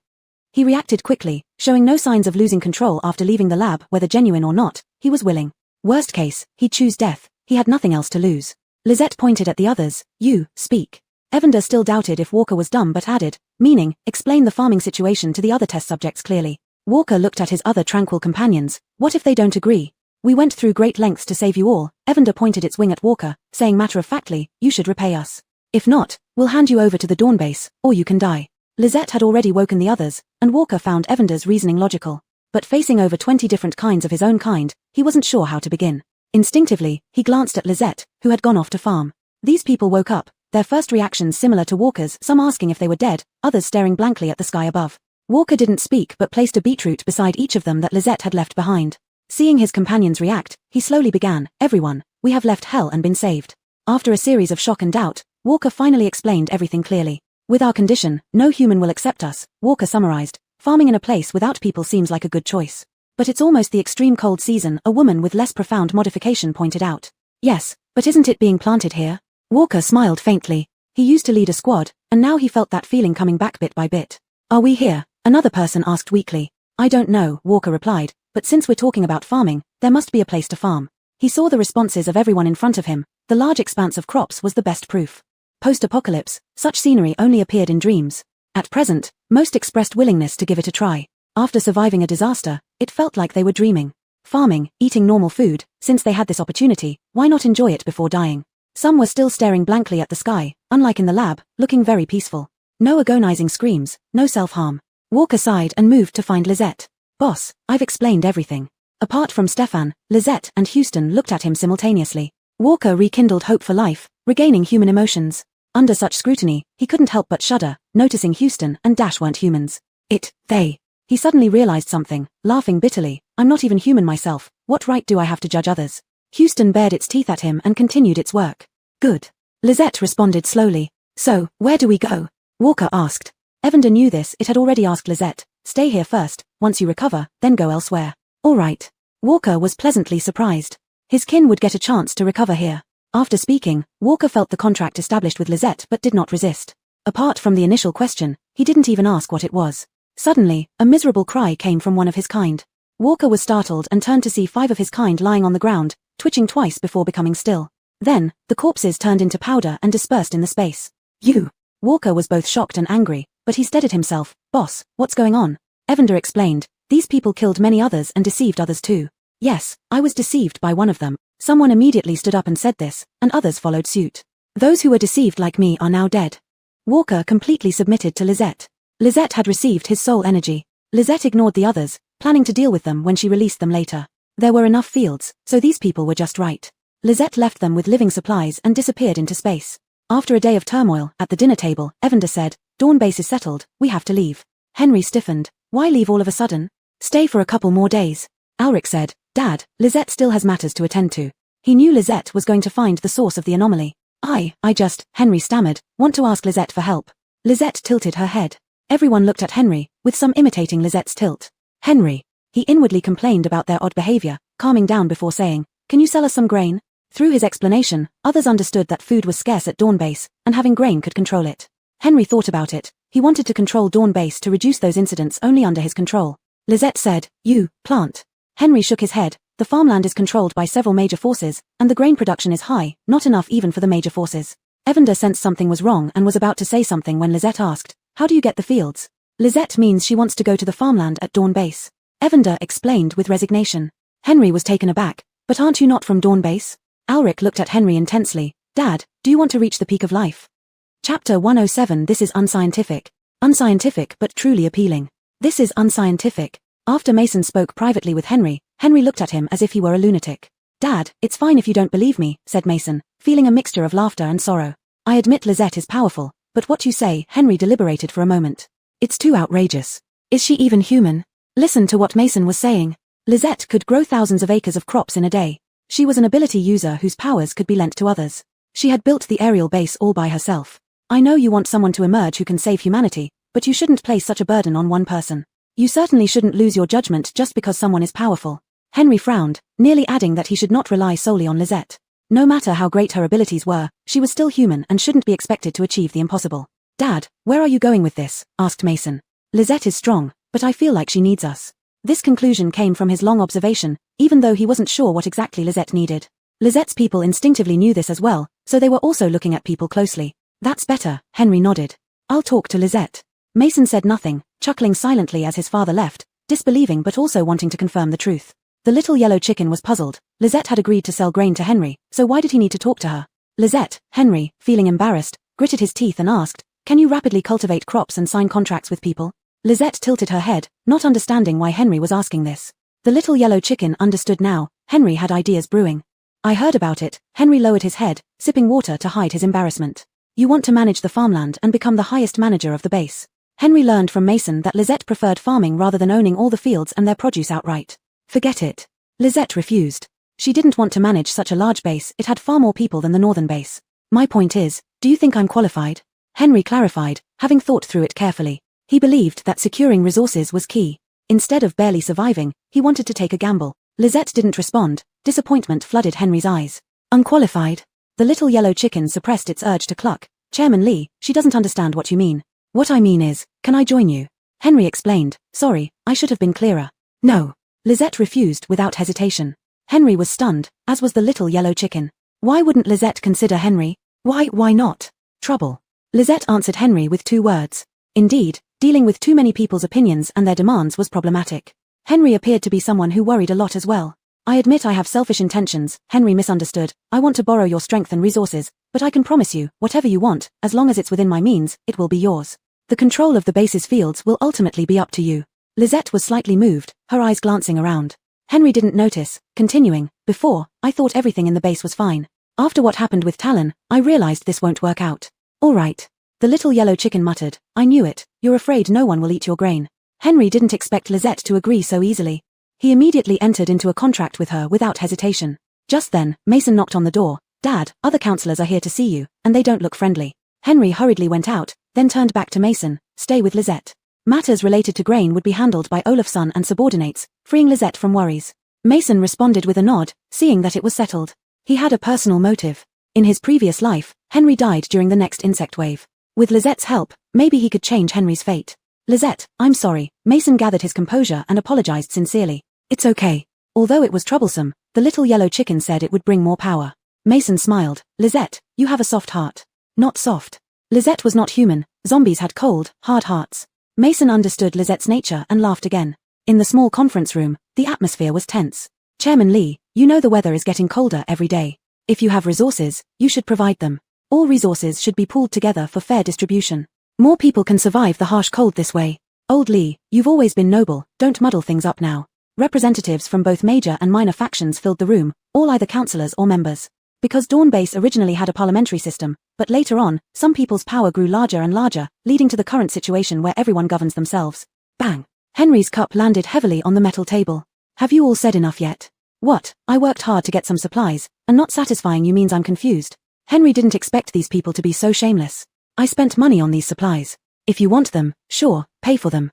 He reacted quickly, showing no signs of losing control after leaving the lab. Whether genuine or not, he was willing. Worst case, he'd choose death. He had nothing else to lose. Lizette pointed at the others. "You, speak." Evander still doubted if Walker was dumb but added, meaning, explain the farming situation to the other test subjects clearly. Walker looked at his other tranquil companions. "What if they don't agree? We went through great lengths to save you all." Evander pointed its wing at Walker, saying matter-of-factly, "You should repay us. If not, we'll hand you over to the Dawn base, or you can die." Lizette had already woken the others, and Walker found Evander's reasoning logical. But facing over 20 different kinds of his own kind, he wasn't sure how to begin. Instinctively, he glanced at Lizette, who had gone off to farm. These people woke up, their first reactions similar to Walker's, some asking if they were dead, others staring blankly at the sky above. Walker didn't speak but placed a beetroot beside each of them that Lizette had left behind. Seeing his companions react, he slowly began, "Everyone, we have left hell and been saved." After a series of shock and doubt, Walker finally explained everything clearly. "With our condition, no human will accept us," Walker summarized. "Farming in a place without people seems like a good choice. But it's almost the extreme cold season," a woman with less profound modification pointed out. "Yes, but isn't it being planted here?" Walker smiled faintly. He used to lead a squad, and now he felt that feeling coming back bit by bit. "Are we here?" another person asked weakly. "I don't know," Walker replied, "but since we're talking about farming, there must be a place to farm." He saw the responses of everyone in front of him. The large expanse of crops was the best proof. Post-apocalypse, such scenery only appeared in dreams. At present, most expressed willingness to give it a try. After surviving a disaster, it felt like they were dreaming. Farming, eating normal food, since they had this opportunity, why not enjoy it before dying? Some were still staring blankly at the sky, unlike in the lab, looking very peaceful. No agonizing screams, no self-harm. Walker sighed and moved to find Lizette. "Boss, I've explained everything." Apart from Stefan, Lizette and Houston looked at him simultaneously. Walker rekindled hope for life, regaining human emotions. Under such scrutiny, he couldn't help but shudder, noticing Houston and Dash weren't humans. They. He suddenly realized something, laughing bitterly. "I'm not even human myself, what right do I have to judge others?" Houston bared its teeth at him and continued its work. "Good." Lizette responded slowly. "So, where do we go?" Walker asked. Evander knew this, it had already asked Lizette. "Stay here first, once you recover, then go elsewhere." "All right." Walker was pleasantly surprised. His kin would get a chance to recover here. After speaking, Walker felt the contract established with Lizette but did not resist. Apart from the initial question, he didn't even ask what it was. Suddenly, a miserable cry came from one of his kind. Walker was startled and turned to see 5 of his kind lying on the ground, twitching twice before becoming still. Then, the corpses turned into powder and dispersed in the space. "You!" Walker was both shocked and angry, but he steadied himself. "Boss, what's going on?" Evander explained. "These people killed many others and deceived others too." "Yes, I was deceived by one of them." Someone immediately stood up and said this, and others followed suit. "Those who were deceived like me are now dead." Walker completely submitted to Lizette. Lizette had received his soul energy. Lizette ignored the others, planning to deal with them when she released them later. There were enough fields, so these people were just right. Lizette left them with living supplies and disappeared into space. After a day of turmoil, at the dinner table, Evander said, "Dawn base is settled, we have to leave." Henry stiffened. "Why leave all of a sudden?" "Stay for a couple more days." Alric said, "Dad, Lizette still has matters to attend to." He knew Lizette was going to find the source of the anomaly. I just," Henry stammered, "want to ask Lizette for help." Lizette tilted her head. Everyone looked at Henry, with some imitating Lizette's tilt. "Henry." He inwardly complained about their odd behavior, calming down before saying, Can you sell us some grain? Through his explanation, others understood that food was scarce at Dawn Base, and having grain could control it. Henry thought about it. He wanted to control Dawn Base to reduce those incidents only under his control. Lizette said, "You, plant." Henry shook his head. The farmland is controlled by several major forces, and the grain production is high, not enough even for the major forces. Evander sensed something was wrong and was about to say something when Lizette asked, "How do you get the fields?" Lizette means she wants to go to the farmland at Dawn Base. Evander explained with resignation. Henry was taken aback. "But aren't you not from Dawn Base?" Alric looked at Henry intensely. "Dad, do you want to reach the peak of life?" Chapter 107. This is unscientific. Unscientific but truly appealing. This is unscientific. After Mason spoke privately with Henry, Henry looked at him as if he were a lunatic. "Dad, it's fine if you don't believe me," said Mason, feeling a mixture of laughter and sorrow. "I admit Lizette is powerful, but what you say," Henry deliberated for a moment. "It's too outrageous. Is she even human?" Listen to what Mason was saying. Lizette could grow thousands of acres of crops in a day. She was an ability user whose powers could be lent to others. She had built the aerial base all by herself. "I know you want someone to emerge who can save humanity, but you shouldn't place such a burden on one person. You certainly shouldn't lose your judgment just because someone is powerful." Henry frowned, nearly adding that he should not rely solely on Lizette. No matter how great her abilities were, she was still human and shouldn't be expected to achieve the impossible. "Dad, where are you going with this?" asked Mason. "Lizette is strong, but I feel like she needs us." This conclusion came from his long observation, even though he wasn't sure what exactly Lizette needed. Lizette's people instinctively knew this as well, so they were also looking at people closely. "That's better," Henry nodded. "I'll talk to Lizette." Mason said nothing, chuckling silently as his father left, disbelieving but also wanting to confirm the truth. The little yellow chicken was puzzled. Lizette had agreed to sell grain to Henry, so why did he need to talk to her? Lizette, Henry, feeling embarrassed, gritted his teeth and asked, "Can you rapidly cultivate crops and sign contracts with people?" Lizette tilted her head, not understanding why Henry was asking this. The little yellow chicken understood now. Henry had ideas brewing. "I heard about it." Henry lowered his head, sipping water to hide his embarrassment. "You want to manage the farmland and become the highest manager of the base." Henry learned from Mason that Lizette preferred farming rather than owning all the fields and their produce outright. "Forget it." Lizette refused. She didn't want to manage such a large base. It had far more people than the northern base. "My point is, do you think I'm qualified?" Henry clarified, having thought through it carefully. He believed that securing resources was key. Instead of barely surviving, he wanted to take a gamble. Lizette didn't respond. Disappointment flooded Henry's eyes. "Unqualified?" The little yellow chicken suppressed its urge to cluck. "Chairman Lee, she doesn't understand what you mean." "What I mean is, can I join you?" Henry explained. "Sorry, I should have been clearer." "No." Lizette refused without hesitation. Henry was stunned, as was the little yellow chicken. Why wouldn't Lizette consider Henry? Why not? Trouble. Lizette answered Henry with 2 words. Indeed, dealing with too many people's opinions and their demands was problematic. Henry appeared to be someone who worried a lot as well. "I admit I have selfish intentions," Henry misunderstood. "I want to borrow your strength and resources, but I can promise you, whatever you want, as long as it's within my means, it will be yours. The control of the base's fields will ultimately be up to you." Lizette was slightly moved, her eyes glancing around. Henry didn't notice, continuing, "Before, I thought everything in the base was fine. After what happened with Talon, I realized this won't work out." "All right." The little yellow chicken muttered. "I knew it. You're afraid no one will eat your grain." Henry didn't expect Lizette to agree so easily. He immediately entered into a contract with her without hesitation. Just then, Mason knocked on the door. "Dad, other counselors are here to see you, and they don't look friendly." Henry hurriedly went out, then turned back to Mason. "Stay with Lizette. Matters related to grain would be handled by Olafson and subordinates, freeing Lizette from worries." Mason responded with a nod, seeing that it was settled. He had a personal motive. In his previous life, Henry died during the next insect wave. With Lizette's help, maybe he could change Henry's fate. "Lizette, I'm sorry." Mason gathered his composure and apologized sincerely. "It's okay." Although it was troublesome, the little yellow chicken said it would bring more power. Mason smiled. "Lizette, you have a soft heart." "Not soft." Lizette was not human. Zombies had cold, hard hearts. Mason understood Lizette's nature and laughed again. In the small conference room, the atmosphere was tense. "Chairman Lee, you know the weather is getting colder every day. If you have resources, you should provide them. All resources should be pooled together for fair distribution. More people can survive the harsh cold this way." "Old Lee, you've always been noble, don't muddle things up now." Representatives from both major and minor factions filled the room, all either councillors or members. Because Dawn Base originally had a parliamentary system, but later on, some people's power grew larger and larger, leading to the current situation where everyone governs themselves. Bang! Henry's cup landed heavily on the metal table. "Have you all said enough yet?" "What? I worked hard to get some supplies, and not satisfying you means I'm confused." Henry didn't expect these people to be so shameless. "I spent money on these supplies. If you want them, sure, pay for them."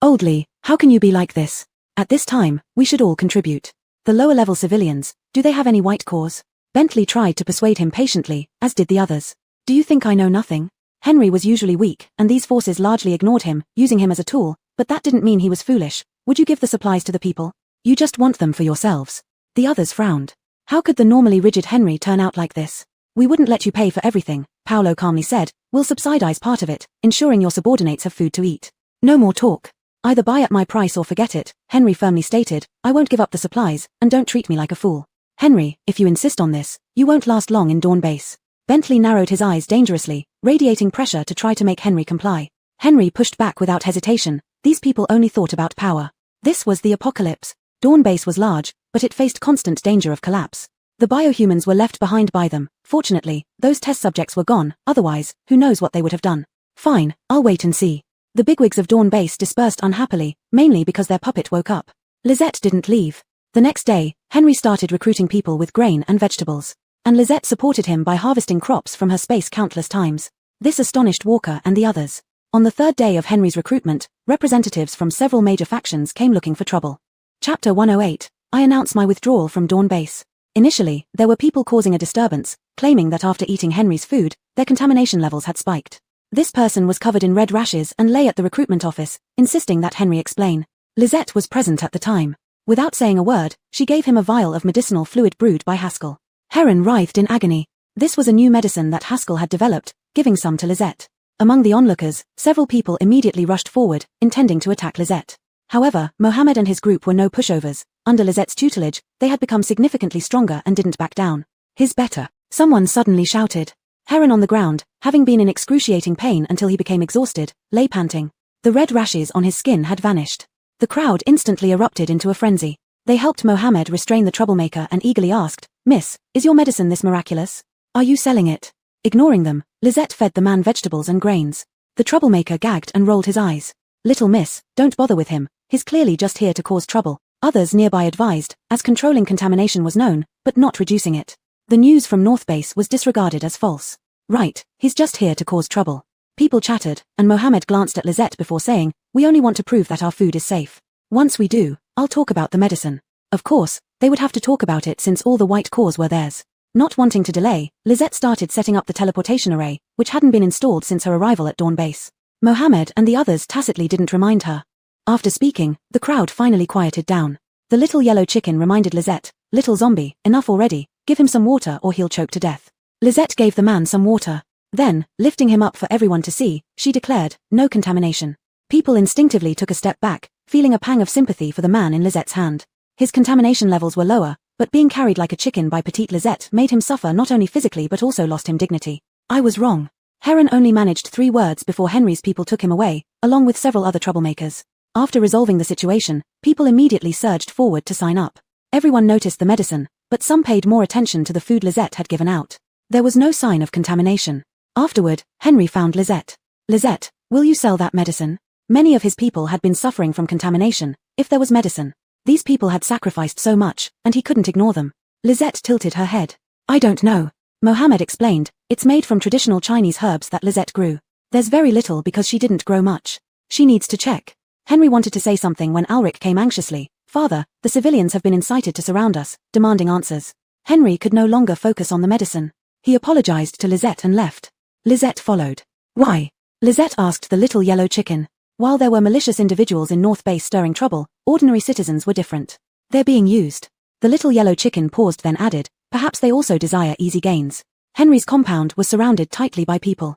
"Old Lee, how can you be like this? At this time, we should all contribute." The lower-level civilians, do they have any white cause? Bentley tried to persuade him patiently, as did the others. Do you think I know nothing? Henry was usually weak, and these forces largely ignored him, using him as a tool, but that didn't mean he was foolish. Would you give the supplies to the people? You just want them for yourselves. The others frowned. How could the normally rigid Henry turn out like this? We wouldn't let you pay for everything, Paolo calmly said. We'll subsidize part of it, ensuring your subordinates have food to eat. No more talk. Either buy at my price or forget it, Henry firmly stated. I won't give up the supplies, and don't treat me like a fool. Henry, if you insist on this, you won't last long in Dawn Base. Bentley narrowed his eyes dangerously, radiating pressure to try to make Henry comply. Henry pushed back without hesitation. These people only thought about power. This was the apocalypse. Dawn Base was large, but it faced constant danger of collapse. The biohumans were left behind by them. Fortunately, those test subjects were gone, otherwise, who knows what they would have done. Fine, I'll wait and see. The bigwigs of Dawn Base dispersed unhappily, mainly because their puppet woke up. Lizette didn't leave. The next day, Henry started recruiting people with grain and vegetables. And Lizette supported him by harvesting crops from her space countless times. This astonished Walker and the others. On the third day of Henry's recruitment, representatives from several major factions came looking for trouble. Chapter 108, I announce my withdrawal from Dawn Base. Initially, there were people causing a disturbance, claiming that after eating Henry's food, their contamination levels had spiked. This person was covered in red rashes and lay at the recruitment office, insisting that Henry explain. Lizette was present at the time. Without saying a word, she gave him a vial of medicinal fluid brewed by Haskell. Heron writhed in agony. This was a new medicine that Haskell had developed, giving some to Lizette. Among the onlookers, several people immediately rushed forward, intending to attack Lizette. However, Mohammed and his group were no pushovers. Under Lizette's tutelage, they had become significantly stronger and didn't back down. His better. Someone suddenly shouted. Heron on the ground, having been in excruciating pain until he became exhausted, lay panting. The red rashes on his skin had vanished. The crowd instantly erupted into a frenzy. They helped Mohammed restrain the troublemaker and eagerly asked, Miss, is your medicine this miraculous? Are you selling it? Ignoring them, Lizette fed the man vegetables and grains. The troublemaker gagged and rolled his eyes. Little miss, don't bother with him. He's clearly just here to cause trouble. Others nearby advised, as controlling contamination was known, but not reducing it. The news from North Base was disregarded as false. Right, he's just here to cause trouble. People chattered, and Mohammed glanced at Lizette before saying, we only want to prove that our food is safe. Once we do, I'll talk about the medicine. Of course, they would have to talk about it since all the white cores were theirs. Not wanting to delay, Lizette started setting up the teleportation array, which hadn't been installed since her arrival at Dawn Base. Mohammed and the others tacitly didn't remind her. After speaking, the crowd finally quieted down. The little yellow chicken reminded Lizette, little zombie, enough already, give him some water or he'll choke to death. Lizette gave the man some water. Then, lifting him up for everyone to see, she declared, no contamination. People instinctively took a step back, feeling a pang of sympathy for the man in Lizette's hand. His contamination levels were lower, but being carried like a chicken by petite Lizette made him suffer not only physically but also lost him dignity. I was wrong. Heron only managed 3 words before Henry's people took him away, along with several other troublemakers. After resolving the situation, people immediately surged forward to sign up. Everyone noticed the medicine, but some paid more attention to the food Lizette had given out. There was no sign of contamination. Afterward, Henry found Lizette. Lizette, will you sell that medicine? Many of his people had been suffering from contamination. If there was medicine, these people had sacrificed so much, and he couldn't ignore them. Lizette tilted her head. I don't know. Mohammed explained, it's made from traditional Chinese herbs that Lizette grew. There's very little because she didn't grow much. She needs to check. Henry wanted to say something when Alric came anxiously. Father, the civilians have been incited to surround us, demanding answers. Henry could no longer focus on the medicine. He apologized to Lizette and left. Lizette followed. Why? Lizette asked the little yellow chicken. While there were malicious individuals in North Base stirring trouble, ordinary citizens were different. They're being used. The little yellow chicken paused then added, perhaps they also desire easy gains. Henry's compound was surrounded tightly by people.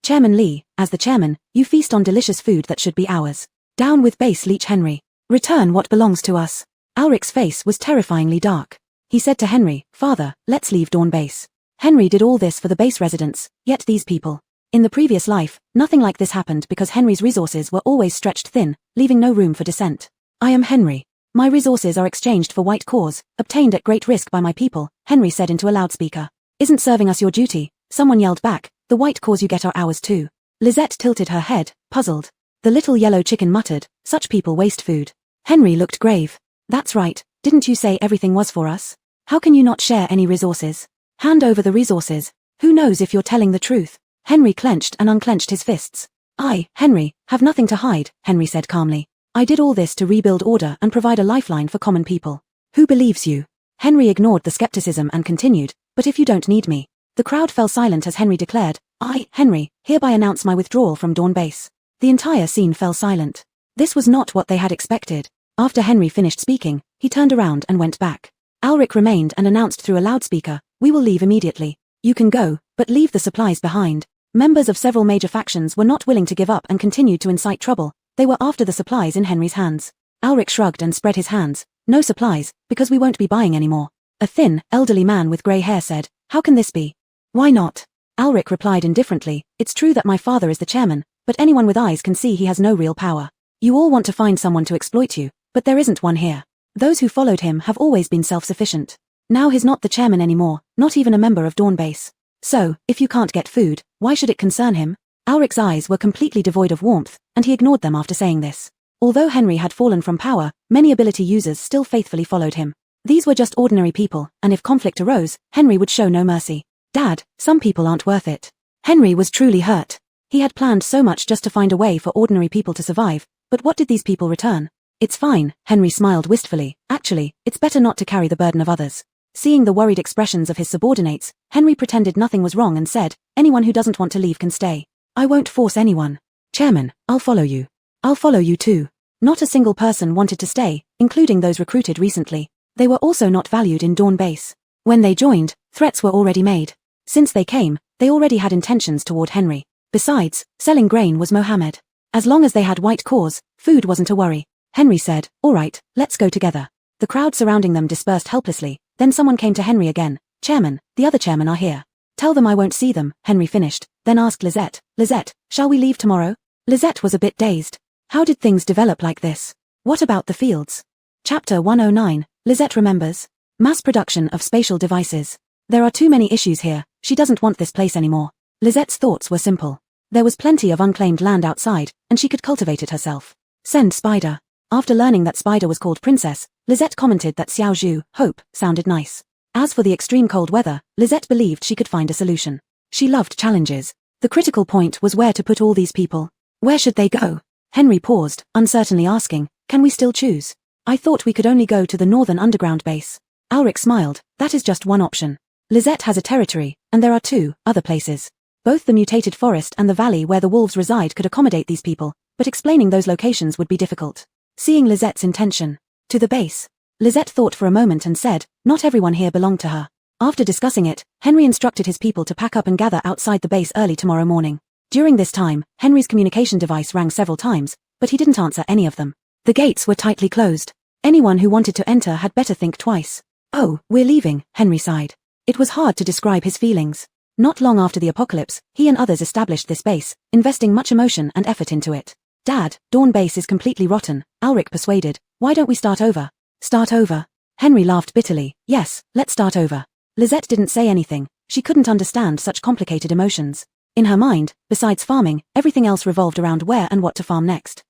Chairman Lee, as the chairman, you feast on delicious food that should be ours. Down with base leech Henry. Return what belongs to us. Alric's face was terrifyingly dark. He said to Henry, Father, let's leave Dawn Base. Henry did all this for the base residents, yet these people. In the previous life, nothing like this happened because Henry's resources were always stretched thin, leaving no room for dissent. I am Henry. My resources are exchanged for white cores, obtained at great risk by my people, Henry said into a loudspeaker. Isn't serving us your duty? Someone yelled back, the white cores you get are ours too. Lizette tilted her head, puzzled. The little yellow chicken muttered, such people waste food. Henry looked grave. That's right, didn't you say everything was for us? How can you not share any resources? Hand over the resources. Who knows if you're telling the truth? Henry clenched and unclenched his fists. I, Henry, have nothing to hide, Henry said calmly. I did all this to rebuild order and provide a lifeline for common people. Who believes you? Henry ignored the skepticism and continued, but if you don't need me. The crowd fell silent as Henry declared, I, Henry, hereby announce my withdrawal from Dawn Base. The entire scene fell silent. This was not what they had expected. After Henry finished speaking, he turned around and went back. Alric remained and announced through a loudspeaker, we will leave immediately. You can go, but leave the supplies behind. Members of several major factions were not willing to give up and continued to incite trouble. They were after the supplies in Henry's hands. Alric shrugged and spread his hands. No supplies, because we won't be buying anymore. A thin, elderly man with grey hair said, how can this be? Why not? Alric replied indifferently, it's true that my father is the chairman, but anyone with eyes can see he has no real power. You all want to find someone to exploit you, but there isn't one here. Those who followed him have always been self-sufficient. Now he's not the chairman anymore, not even a member of Dawn Base. So, if you can't get food, why should it concern him? Alric's eyes were completely devoid of warmth, and he ignored them after saying this. Although Henry had fallen from power, many ability users still faithfully followed him. These were just ordinary people, and if conflict arose, Henry would show no mercy. Dad, some people aren't worth it. Henry was truly hurt. He had planned so much just to find a way for ordinary people to survive, but what did these people return? It's fine, Henry smiled wistfully. Actually, it's better not to carry the burden of others. Seeing the worried expressions of his subordinates, Henry pretended nothing was wrong and said, anyone who doesn't want to leave can stay. I won't force anyone. Chairman, I'll follow you. I'll follow you too. Not a single person wanted to stay, including those recruited recently. They were also not valued in Dawn Base. When they joined, threats were already made. Since they came, they already had intentions toward Henry. Besides, selling grain was Mohammed. As long as they had white cause, food wasn't a worry. Henry said, all right, let's go together. The crowd surrounding them dispersed helplessly. Then someone came to Henry again. Chairman, the other chairmen are here. Tell them I won't see them, Henry finished, then asked Lizette, Lizette, shall we leave tomorrow? Lizette was a bit dazed. How did things develop like this? What about the fields? Chapter 109, Lizette remembers. Mass production of spatial devices. There are too many issues here, she doesn't want this place anymore. Lizette's thoughts were simple. There was plenty of unclaimed land outside, and she could cultivate it herself. Send Spider. After learning that Spider was called Princess, Lizette commented that Xiao Zhu, hope, sounded nice. As for the extreme cold weather, Lizette believed she could find a solution. She loved challenges. The critical point was where to put all these people. Where should they go? Henry paused, uncertainly asking, can we still choose? I thought we could only go to the northern underground base. Alric smiled, that is just one option. Lizette has a territory, and there are two other places. Both the mutated forest and the valley where the wolves reside could accommodate these people, but explaining those locations would be difficult. Seeing Lizette's intention. To the base. Lizette thought for a moment and said, not everyone here belonged to her. After discussing it, Henry instructed his people to pack up and gather outside the base early tomorrow morning. During this time, Henry's communication device rang several times, but he didn't answer any of them. The gates were tightly closed. Anyone who wanted to enter had better think twice. Oh, we're leaving, Henry sighed. It was hard to describe his feelings. Not long after the apocalypse, he and others established this base, investing much emotion and effort into it. Dad, Dawn Base is completely rotten, Alric persuaded. Why don't we start over? Start over? Henry laughed bitterly. Yes, let's start over. Lizette didn't say anything. She couldn't understand such complicated emotions. In her mind, besides farming, everything else revolved around where and what to farm next.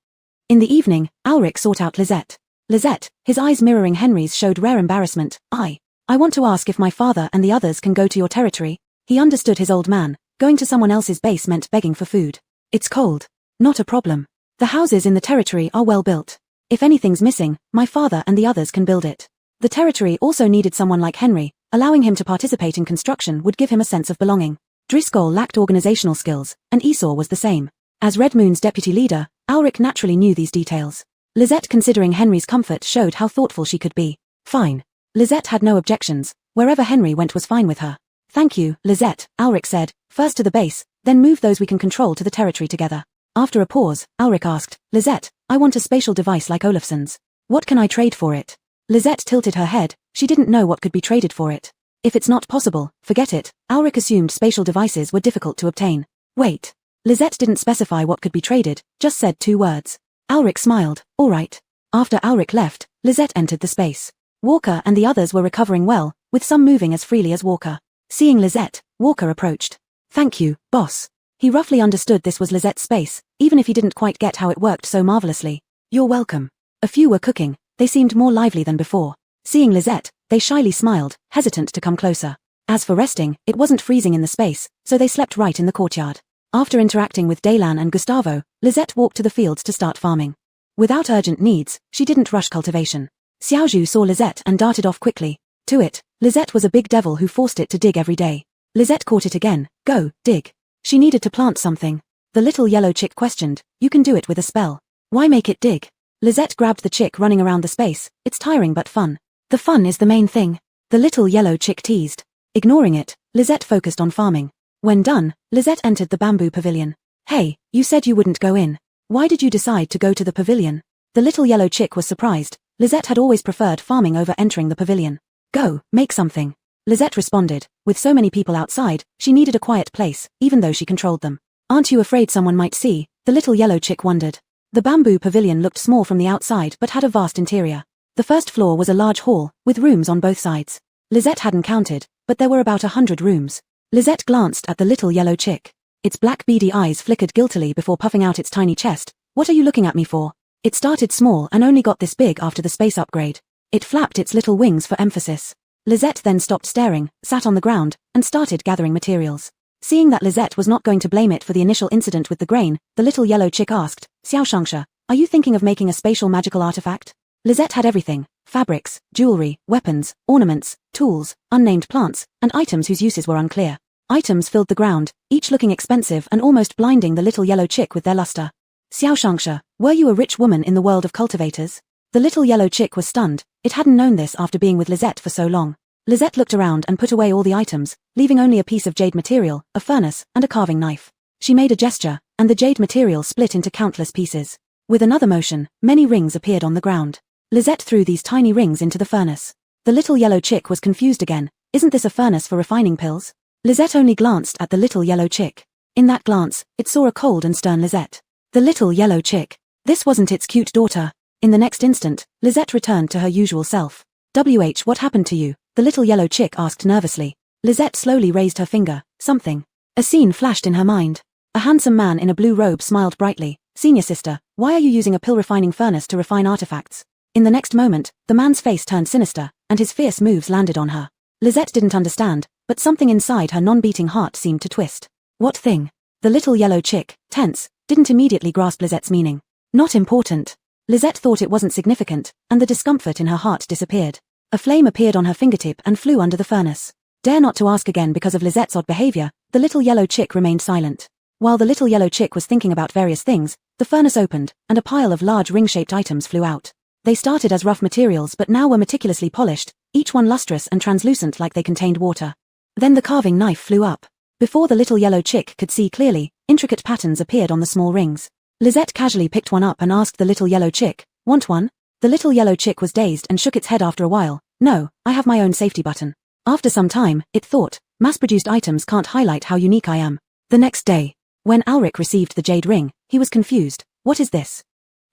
In the evening, Alric sought out Lizette. Lizette, his eyes mirroring Henry's, showed rare embarrassment. I want to ask if my father and the others can go to your territory. He understood his old man. Going to someone else's base meant begging for food. It's cold. Not a problem. The houses in the territory are well built. If anything's missing, my father and the others can build it. The territory also needed someone like Henry. Allowing him to participate in construction would give him a sense of belonging. Driscoll lacked organizational skills, and Esau was the same. As Red Moon's deputy leader, Alric naturally knew these details. Lizette, considering Henry's comfort, showed how thoughtful she could be. Fine. Lizette had no objections. Wherever Henry went was fine with her. Thank you, Lizette, Alric said. First to the base, then move those we can control to the territory together. After a pause, Alric asked, Lizette, I want a spatial device like Olafson's. What can I trade for it? Lizette tilted her head. She didn't know what could be traded for it. If it's not possible, forget it. Alric assumed spatial devices were difficult to obtain. Wait. Lizette didn't specify what could be traded, just said 2 words. Alric smiled. All right. After Alric left, Lizette entered the space. Walker and the others were recovering well, with some moving as freely as Walker. Seeing Lizette, Walker approached. Thank you, boss. He roughly understood this was Lizette's space, even if he didn't quite get how it worked so marvelously. You're welcome. A few were cooking. They seemed more lively than before. Seeing Lizette, they shyly smiled, hesitant to come closer. As for resting, it wasn't freezing in the space, so they slept right in the courtyard. After interacting with Daylan and Gustavo, Lizette walked to the fields to start farming. Without urgent needs, she didn't rush cultivation. Xiaozhu saw Lizette and darted off quickly. To it, Lizette was a big devil who forced it to dig every day. Lizette caught it again. Go, dig. She needed to plant something. The little yellow chick questioned, you can do it with a spell. Why make it dig? Lizette grabbed the chick running around the space, it's tiring but fun. The fun is the main thing. The little yellow chick teased. Ignoring it, Lizette focused on farming. When done, Lizette entered the bamboo pavilion. Hey, you said you wouldn't go in. Why did you decide to go to the pavilion? The little yellow chick was surprised. Lizette had always preferred farming over entering the pavilion. Go, make something. Lizette responded. With so many people outside, she needed a quiet place, even though she controlled them. Aren't you afraid someone might see? The little yellow chick wondered. The bamboo pavilion looked small from the outside but had a vast interior. The first floor was a large hall, with rooms on both sides. Lizette hadn't counted, but there were about 100 rooms. Lizette glanced at the little yellow chick. Its black beady eyes flickered guiltily before puffing out its tiny chest. What are you looking at me for? It started small and only got this big after the space upgrade. It flapped its little wings for emphasis. Lizette then stopped staring, sat on the ground, and started gathering materials. Seeing that Lizette was not going to blame it for the initial incident with the grain, the little yellow chick asked, Xiaoshangsha, are you thinking of making a spatial magical artifact? Lizette had everything: fabrics, jewelry, weapons, ornaments, tools, unnamed plants, and items whose uses were unclear. Items filled the ground, each looking expensive and almost blinding the little yellow chick with their luster. Xiaoshangsha, were you a rich woman in the world of cultivators? The little yellow chick was stunned. It hadn't known this after being with Lizette for so long. Lizette looked around and put away all the items, leaving only a piece of jade material, a furnace, and a carving knife. She made a gesture, and the jade material split into countless pieces. With another motion, many rings appeared on the ground. Lizette threw these tiny rings into the furnace. The little yellow chick was confused again. Isn't this a furnace for refining pills? Lizette only glanced at the little yellow chick. In that glance, it saw a cold and stern Lizette. The little yellow chick. This wasn't its cute daughter. In the next instant, Lizette returned to her usual self. What happened to you? The little yellow chick asked nervously. Lizette slowly raised her finger. Something. A scene flashed in her mind. A handsome man in a blue robe smiled brightly. Senior sister, why are you using a pill refining furnace to refine artifacts? In the next moment, the man's face turned sinister, and his fierce moves landed on her. Lizette didn't understand, but something inside her non-beating heart seemed to twist. What thing? The little yellow chick, tense, didn't immediately grasp Lizette's meaning. Not important. Lizette thought it wasn't significant, and the discomfort in her heart disappeared. A flame appeared on her fingertip and flew under the furnace. Dare not to ask again because of Lizette's odd behavior, the little yellow chick remained silent. While the little yellow chick was thinking about various things, the furnace opened, and a pile of large ring-shaped items flew out. They started as rough materials but now were meticulously polished, each one lustrous and translucent like they contained water. Then the carving knife flew up. Before the little yellow chick could see clearly, intricate patterns appeared on the small rings. Lizette casually picked one up and asked the little yellow chick, "Want one?" The little yellow chick was dazed and shook its head after a while. "No, I have my own safety button." After some time, it thought, mass-produced items can't highlight how unique I am. The next day, when Alric received the jade ring, he was confused. What is this?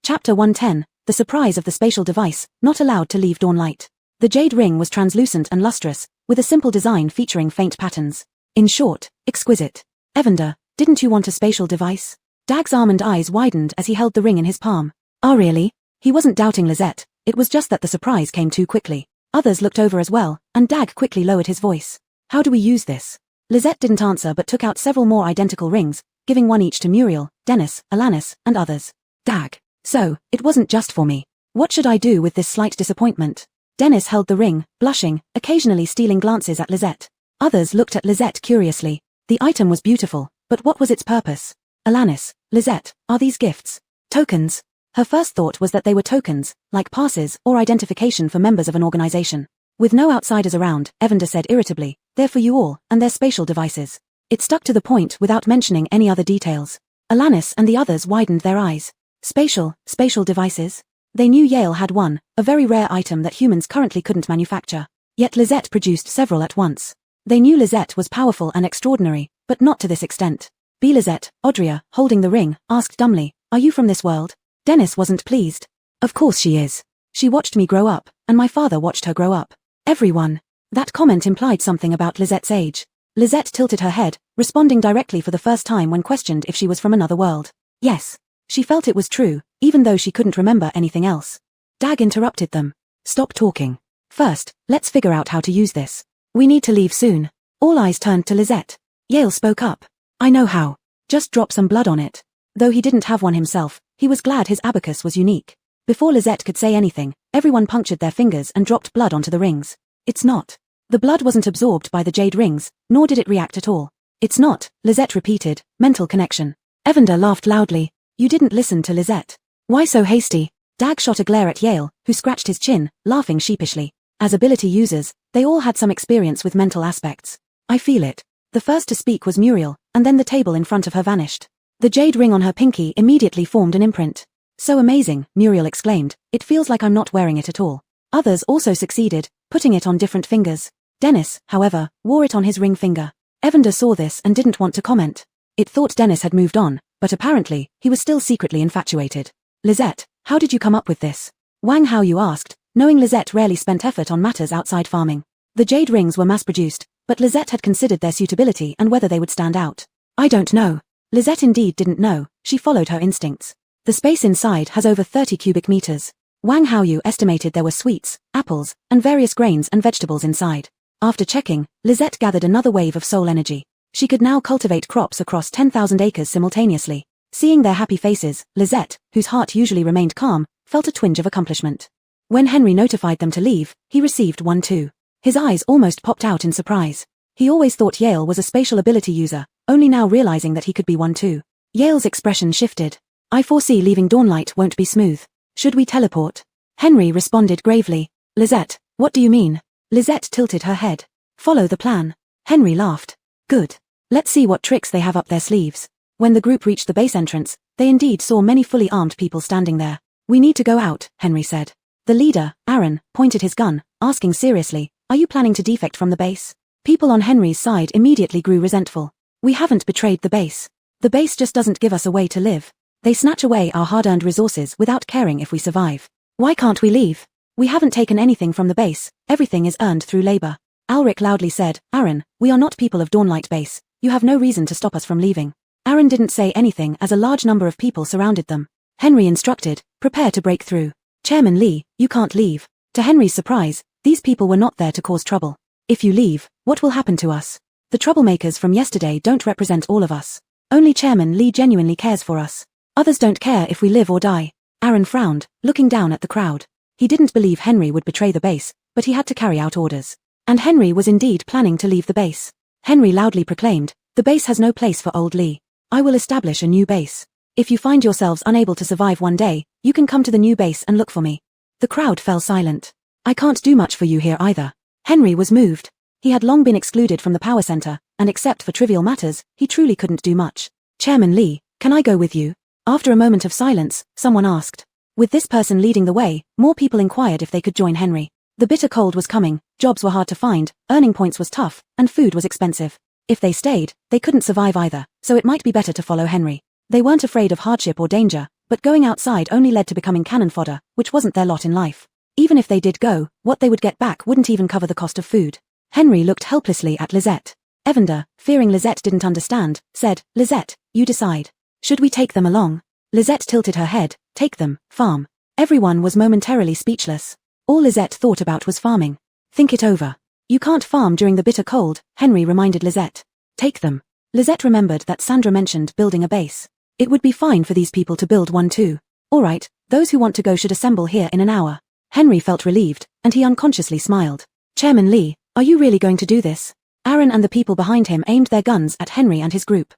Chapter 110, The Surprise of the Spatial Device, Not Allowed to Leave Dawnlight. The jade ring was translucent and lustrous, with a simple design featuring faint patterns. In short, exquisite. Evander, didn't you want a spatial device? Dag's almond eyes widened as he held the ring in his palm. Ah, really? He wasn't doubting Lizette, it was just that the surprise came too quickly. Others looked over as well, and Dag quickly lowered his voice. How do we use this? Lizette didn't answer but took out several more identical rings, giving one each to Muriel, Dennis, Alanis, and others. Dag. So, it wasn't just for me. What should I do with this slight disappointment? Dennis held the ring, blushing, occasionally stealing glances at Lizette. Others looked at Lizette curiously. The item was beautiful, but what was its purpose? Alanis, Lizette, are these gifts? Tokens? Her first thought was that they were tokens, like passes or identification for members of an organization. With no outsiders around, Evander said irritably, they're for you all, and they're spatial devices. It stuck to the point without mentioning any other details. Alanis and the others widened their eyes. Spatial devices? They knew Yale had one, a very rare item that humans currently couldn't manufacture. Yet Lizette produced several at once. They knew Lizette was powerful and extraordinary, but not to this extent. Lizette, Audria, holding the ring, asked dumbly, are you from this world? Dennis wasn't pleased. Of course she is. She watched me grow up, and my father watched her grow up. Everyone. That comment implied something about Lizette's age. Lizette tilted her head, responding directly for the first time when questioned if she was from another world. Yes. She felt it was true, even though she couldn't remember anything else. Dag interrupted them. Stop talking. First, let's figure out how to use this. We need to leave soon. All eyes turned to Lizette. Yale spoke up. I know how. Just drop some blood on it. Though he didn't have one himself, he was glad his abacus was unique. Before Lizette could say anything, Everyone punctured their fingers and dropped blood onto the rings. It's not. The blood wasn't absorbed by the jade rings, nor did it react at all. It's not, Lisette repeated, mental connection. Evander laughed loudly. You didn't listen to Lisette. Why so hasty? Dag shot a glare at Yale, who scratched his chin, laughing sheepishly. As ability users, they all had some experience with mental aspects. I feel it. The first to speak was Muriel, and then the table in front of her vanished. The jade ring on her pinky immediately formed an imprint. So amazing, Muriel exclaimed, it feels like I'm not wearing it at all. Others also succeeded, putting it on different fingers. Dennis, however, wore it on his ring finger. Evander saw this and didn't want to comment. It thought Dennis had moved on, but apparently, he was still secretly infatuated. Lisette, how did you come up with this? Wang Haoyu asked, knowing Lisette rarely spent effort on matters outside farming. The jade rings were mass-produced, but Lisette had considered their suitability and whether they would stand out. I don't know. Lisette indeed didn't know, she followed her instincts. The space inside has over 30 cubic meters. Wang Haoyu estimated there were sweets, apples, and various grains and vegetables inside. After checking, Lisette gathered another wave of soul energy. She could now cultivate crops across 10,000 acres simultaneously. Seeing their happy faces, Lisette, whose heart usually remained calm, felt a twinge of accomplishment. When Henry notified them to leave, he received one too. His eyes almost popped out in surprise. He always thought Yale was a spatial ability user, only now realizing that he could be one too. Yale's expression shifted. I foresee leaving Dawnlight won't be smooth. Should we teleport? Henry responded gravely. Lisette, what do you mean? Lisette tilted her head. Follow the plan. Henry laughed. Good. Let's see what tricks they have up their sleeves. When the group reached the base entrance, they indeed saw many fully armed people standing there. We need to go out, Henry said. The leader, Aaron, pointed his gun, asking seriously, are you planning to defect from the base? People on Henry's side immediately grew resentful. We haven't betrayed the base. The base just doesn't give us a way to live. They snatch away our hard-earned resources without caring if we survive. Why can't we leave? We haven't taken anything from the base, everything is earned through labor. Alric loudly said, Aaron, we are not people of Dawnlight base, you have no reason to stop us from leaving. Aaron didn't say anything as a large number of people surrounded them. Henry instructed, prepare to break through. Chairman Lee, you can't leave. To Henry's surprise, these people were not there to cause trouble. If you leave, what will happen to us? The troublemakers from yesterday don't represent all of us. Only Chairman Lee genuinely cares for us. Others don't care if we live or die. Aaron frowned, looking down at the crowd. He didn't believe Henry would betray the base, but he had to carry out orders. And Henry was indeed planning to leave the base. Henry loudly proclaimed, the base has no place for old Lee. I will establish a new base. If you find yourselves unable to survive one day, you can come to the new base and look for me. The crowd fell silent. I can't do much for you here either. Henry was moved. He had long been excluded from the power center, and except for trivial matters, he truly couldn't do much. Chairman Lee, can I go with you? After a moment of silence, someone asked. With this person leading the way, more people inquired if they could join Henry. The bitter cold was coming, jobs were hard to find, earning points was tough, and food was expensive. If they stayed, they couldn't survive either, so it might be better to follow Henry. They weren't afraid of hardship or danger, but going outside only led to becoming cannon fodder, which wasn't their lot in life. Even if they did go, what they would get back wouldn't even cover the cost of food. Henry looked helplessly at Lisette. Evander, fearing Lisette didn't understand, said, Lisette, you decide. Should we take them along? Lisette tilted her head, take them, farm. Everyone was momentarily speechless. All Lisette thought about was farming. Think it over. You can't farm during the bitter cold, Henry reminded Lisette. Take them. Lisette remembered that Sandra mentioned building a base. It would be fine for these people to build one too. Alright, those who want to go should assemble here in an hour. Henry felt relieved, and he unconsciously smiled. Chairman Lee, are you really going to do this? Aaron and the people behind him aimed their guns at Henry and his group.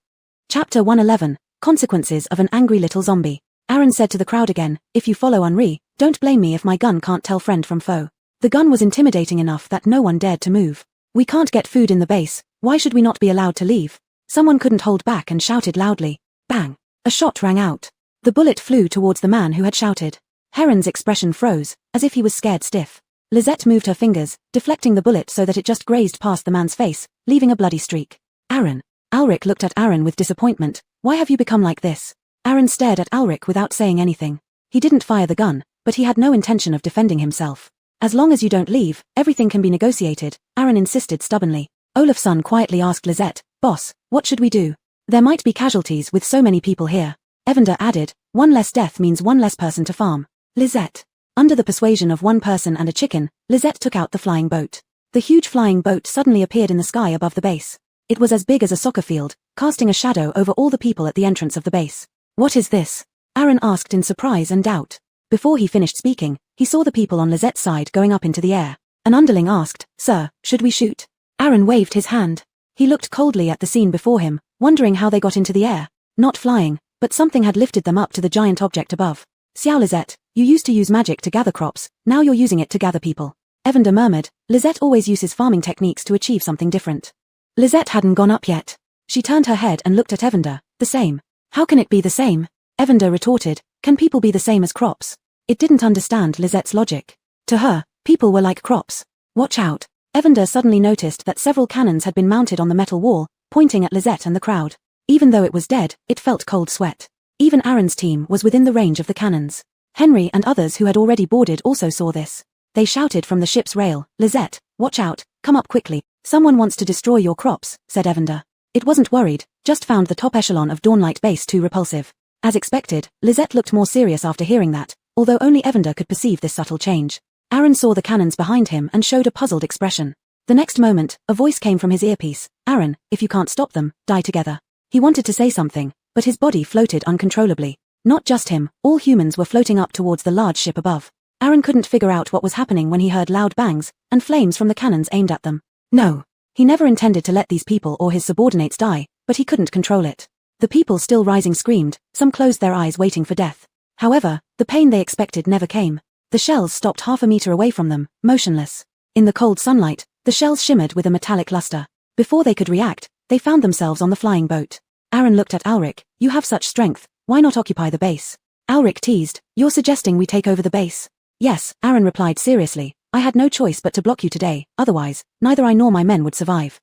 Chapter 111, Consequences of an Angry Little Zombie. Aaron said to the crowd again, if you follow Henri, don't blame me if my gun can't tell friend from foe. The gun was intimidating enough that no one dared to move. We can't get food in the base, why should we not be allowed to leave? Someone couldn't hold back and shouted loudly. Bang! A shot rang out. The bullet flew towards the man who had shouted. Heron's expression froze, as if he was scared stiff. Lisette moved her fingers, deflecting the bullet so that it just grazed past the man's face, leaving a bloody streak. Aaron. Alric looked at Aaron with disappointment. Why have you become like this? Aaron stared at Alric without saying anything. He didn't fire the gun, but he had no intention of defending himself. As long as you don't leave, everything can be negotiated, Aaron insisted stubbornly. Olafson quietly asked Lisette, Boss, what should we do? There might be casualties with so many people here. Evander added, one less death means one less person to farm. Lisette. Under the persuasion of one person and a chicken, Lisette took out the flying boat. The huge flying boat suddenly appeared in the sky above the base. It was as big as a soccer field, casting a shadow over all the people at the entrance of the base. What is this? Aaron asked in surprise and doubt. Before he finished speaking, he saw the people on Lizette's side going up into the air. An underling asked, "Sir, should we shoot?" Aaron waved his hand. He looked coldly at the scene before him, wondering how they got into the air. Not flying, but something had lifted them up to the giant object above. "Xiao Lizette, you used to use magic to gather crops, now you're using it to gather people." Evander murmured, "Lizette always uses farming techniques to achieve something different." Lizette hadn't gone up yet. She turned her head and looked at Evander. "The same." "How can it be the same?" Evander retorted, "Can people be the same as crops?" It didn't understand Lizette's logic. To her, people were like crops. "Watch out." Evander suddenly noticed that several cannons had been mounted on the metal wall, pointing at Lizette and the crowd. Even though it was dead, it felt cold sweat. Even Aaron's team was within the range of the cannons. Henry and others who had already boarded also saw this. They shouted from the ship's rail, "Lizette, watch out, come up quickly. Someone wants to destroy your crops," said Evander. It wasn't worried, just found the top echelon of Dawnlight base too repulsive. As expected, Lizette looked more serious after hearing that, although only Evander could perceive this subtle change. Aaron saw the cannons behind him and showed a puzzled expression. The next moment, a voice came from his earpiece, "Aaron, if you can't stop them, die together." He wanted to say something, but his body floated uncontrollably. Not just him, all humans were floating up towards the large ship above. Aaron couldn't figure out what was happening when he heard loud bangs and flames from the cannons aimed at them. No. He never intended to let these people or his subordinates die, but he couldn't control it. The people still rising screamed, some closed their eyes waiting for death. However, the pain they expected never came. The shells stopped half a meter away from them, motionless. In the cold sunlight, the shells shimmered with a metallic luster. Before they could react, they found themselves on the flying boat. Aaron looked at Alric, "You have such strength, why not occupy the base?" Alric teased, "You're suggesting we take over the base?" "Yes," Aaron replied seriously, "I had no choice but to block you today, otherwise, neither I nor my men would survive."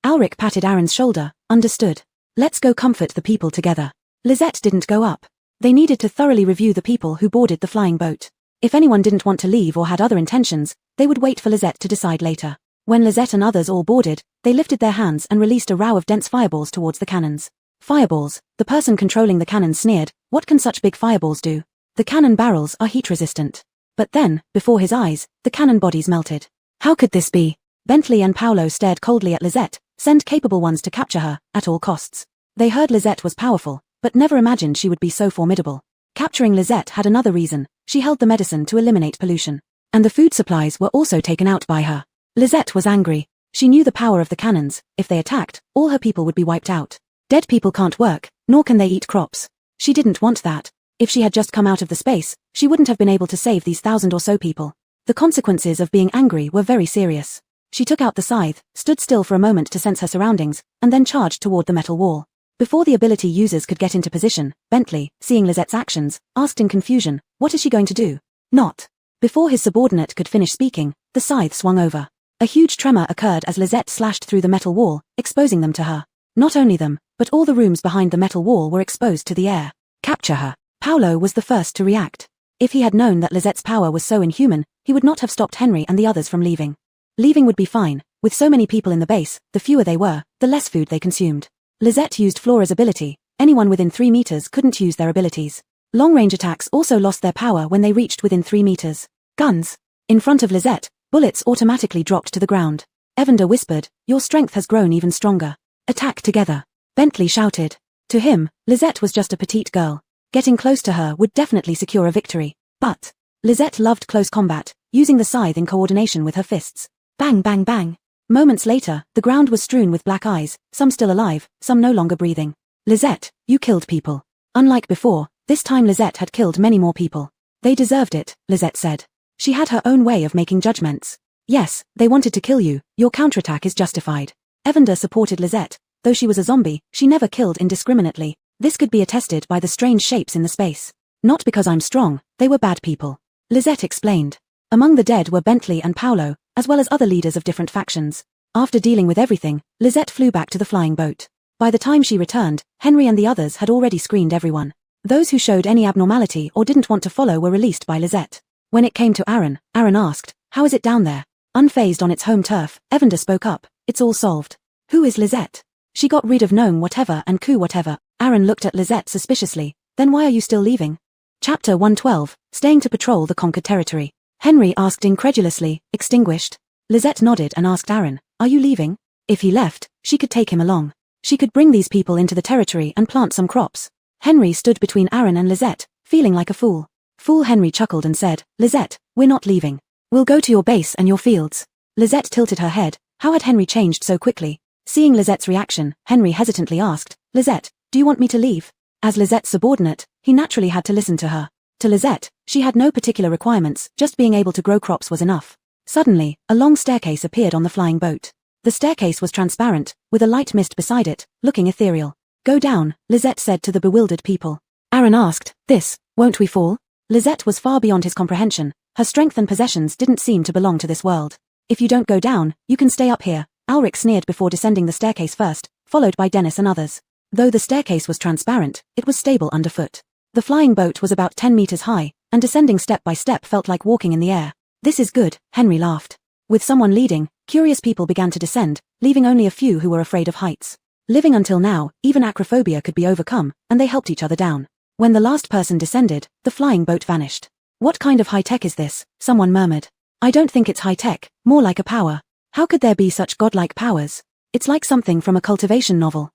Alric patted Aaron's shoulder, "Understood. Let's go comfort the people together." Lizette didn't go up. They needed to thoroughly review the people who boarded the flying boat. If anyone didn't want to leave or had other intentions, they would wait for Lizette to decide later. When Lizette and others all boarded, they lifted their hands and released a row of dense fireballs towards the cannons. Fireballs, the person controlling the cannon sneered, "What can such big fireballs do? The cannon barrels are heat resistant." But then, before his eyes, the cannon bodies melted. How could this be? Bentley and Paolo stared coldly at Lizette, send capable ones to capture her, at all costs. They heard Lizette was powerful, but never imagined she would be so formidable. Capturing Lizette had another reason, she held the medicine to eliminate pollution. And the food supplies were also taken out by her. Lizette was angry. She knew the power of the cannons, if they attacked, all her people would be wiped out. Dead people can't work, nor can they eat crops. She didn't want that. If she had just come out of the space, she wouldn't have been able to save these 1,000 or so people. The consequences of being angry were very serious. She took out the scythe, stood still for a moment to sense her surroundings, and then charged toward the metal wall. Before the ability users could get into position, Bentley, seeing Lizette's actions, asked in confusion, "What is she going to do?" "Not." Before his subordinate could finish speaking, the scythe swung over. A huge tremor occurred as Lizette slashed through the metal wall, exposing them to her. Not only them, but all the rooms behind the metal wall were exposed to the air. "Capture her." Paolo was the first to react. If he had known that Lizette's power was so inhuman, he would not have stopped Henry and the others from leaving. Leaving would be fine. With so many people in the base, the fewer they were, the less food they consumed. Lizette used Flora's ability. Anyone within 3 meters couldn't use their abilities. Long-range attacks also lost their power when they reached within 3 meters. Guns. In front of Lizette, bullets automatically dropped to the ground. Evander whispered, "Your strength has grown even stronger. Attack together." Bentley shouted. To him, Lizette was just a petite girl. Getting close to her would definitely secure a victory. But Lizette loved close combat, using the scythe in coordination with her fists. Bang bang bang. Moments later, the ground was strewn with black eyes, some still alive, some no longer breathing. "Lizette, you killed people." Unlike before, this time Lizette had killed many more people. "They deserved it," Lizette said. She had her own way of making judgments. "Yes, they wanted to kill you, your counterattack is justified." Evander supported Lizette. Though she was a zombie, she never killed indiscriminately. This could be attested by the strange shapes in the space. "Not because I'm strong, they were bad people," Lizette explained. Among the dead were Bentley and Paolo, as well as other leaders of different factions. After dealing with everything, Lizette flew back to the flying boat. By the time she returned, Henry and the others had already screened everyone. Those who showed any abnormality or didn't want to follow were released by Lizette. When it came to Aaron asked, "How is it down there?" Unfazed on its home turf, Evander spoke up, "It's all solved." "Who is Lizette?" "She got rid of gnome whatever and coup whatever." Aaron looked at Lizette suspiciously. "Then why are you still leaving?" Chapter 112, Staying to patrol the conquered territory. Henry asked incredulously, "Extinguished?" Lizette nodded and asked Aaron, "Are you leaving?" If he left, she could take him along. She could bring these people into the territory and plant some crops. Henry stood between Aaron and Lizette, feeling like a fool. Fool Henry chuckled and said, Lizette, we're not leaving. We'll go to your base and your fields. Lizette tilted her head. How had Henry changed so quickly? Seeing Lizette's reaction, Henry hesitantly asked, Lizette, do you want me to leave? As Lizette's subordinate, he naturally had to listen to her. To Lizette, she had no particular requirements, just being able to grow crops was enough. Suddenly, a long staircase appeared on the flying boat. The staircase was transparent, with a light mist beside it, looking ethereal. Go down, Lizette said to the bewildered people. Aaron asked, this, won't we fall? Lizette was far beyond his comprehension. Her strength and possessions didn't seem to belong to this world. If you don't go down, you can stay up here, Ulrich sneered before descending the staircase first, followed by Dennis and others. Though the staircase was transparent, it was stable underfoot. The flying boat was about 10 meters high, and descending step by step felt like walking in the air. This is good, Henry laughed. With someone leading, curious people began to descend, leaving only a few who were afraid of heights. Living until now, even acrophobia could be overcome, and they helped each other down. When the last person descended, the flying boat vanished. What kind of high-tech is this? Someone murmured. I don't think it's high-tech, more like a power. How could there be such godlike powers? It's like something from a cultivation novel.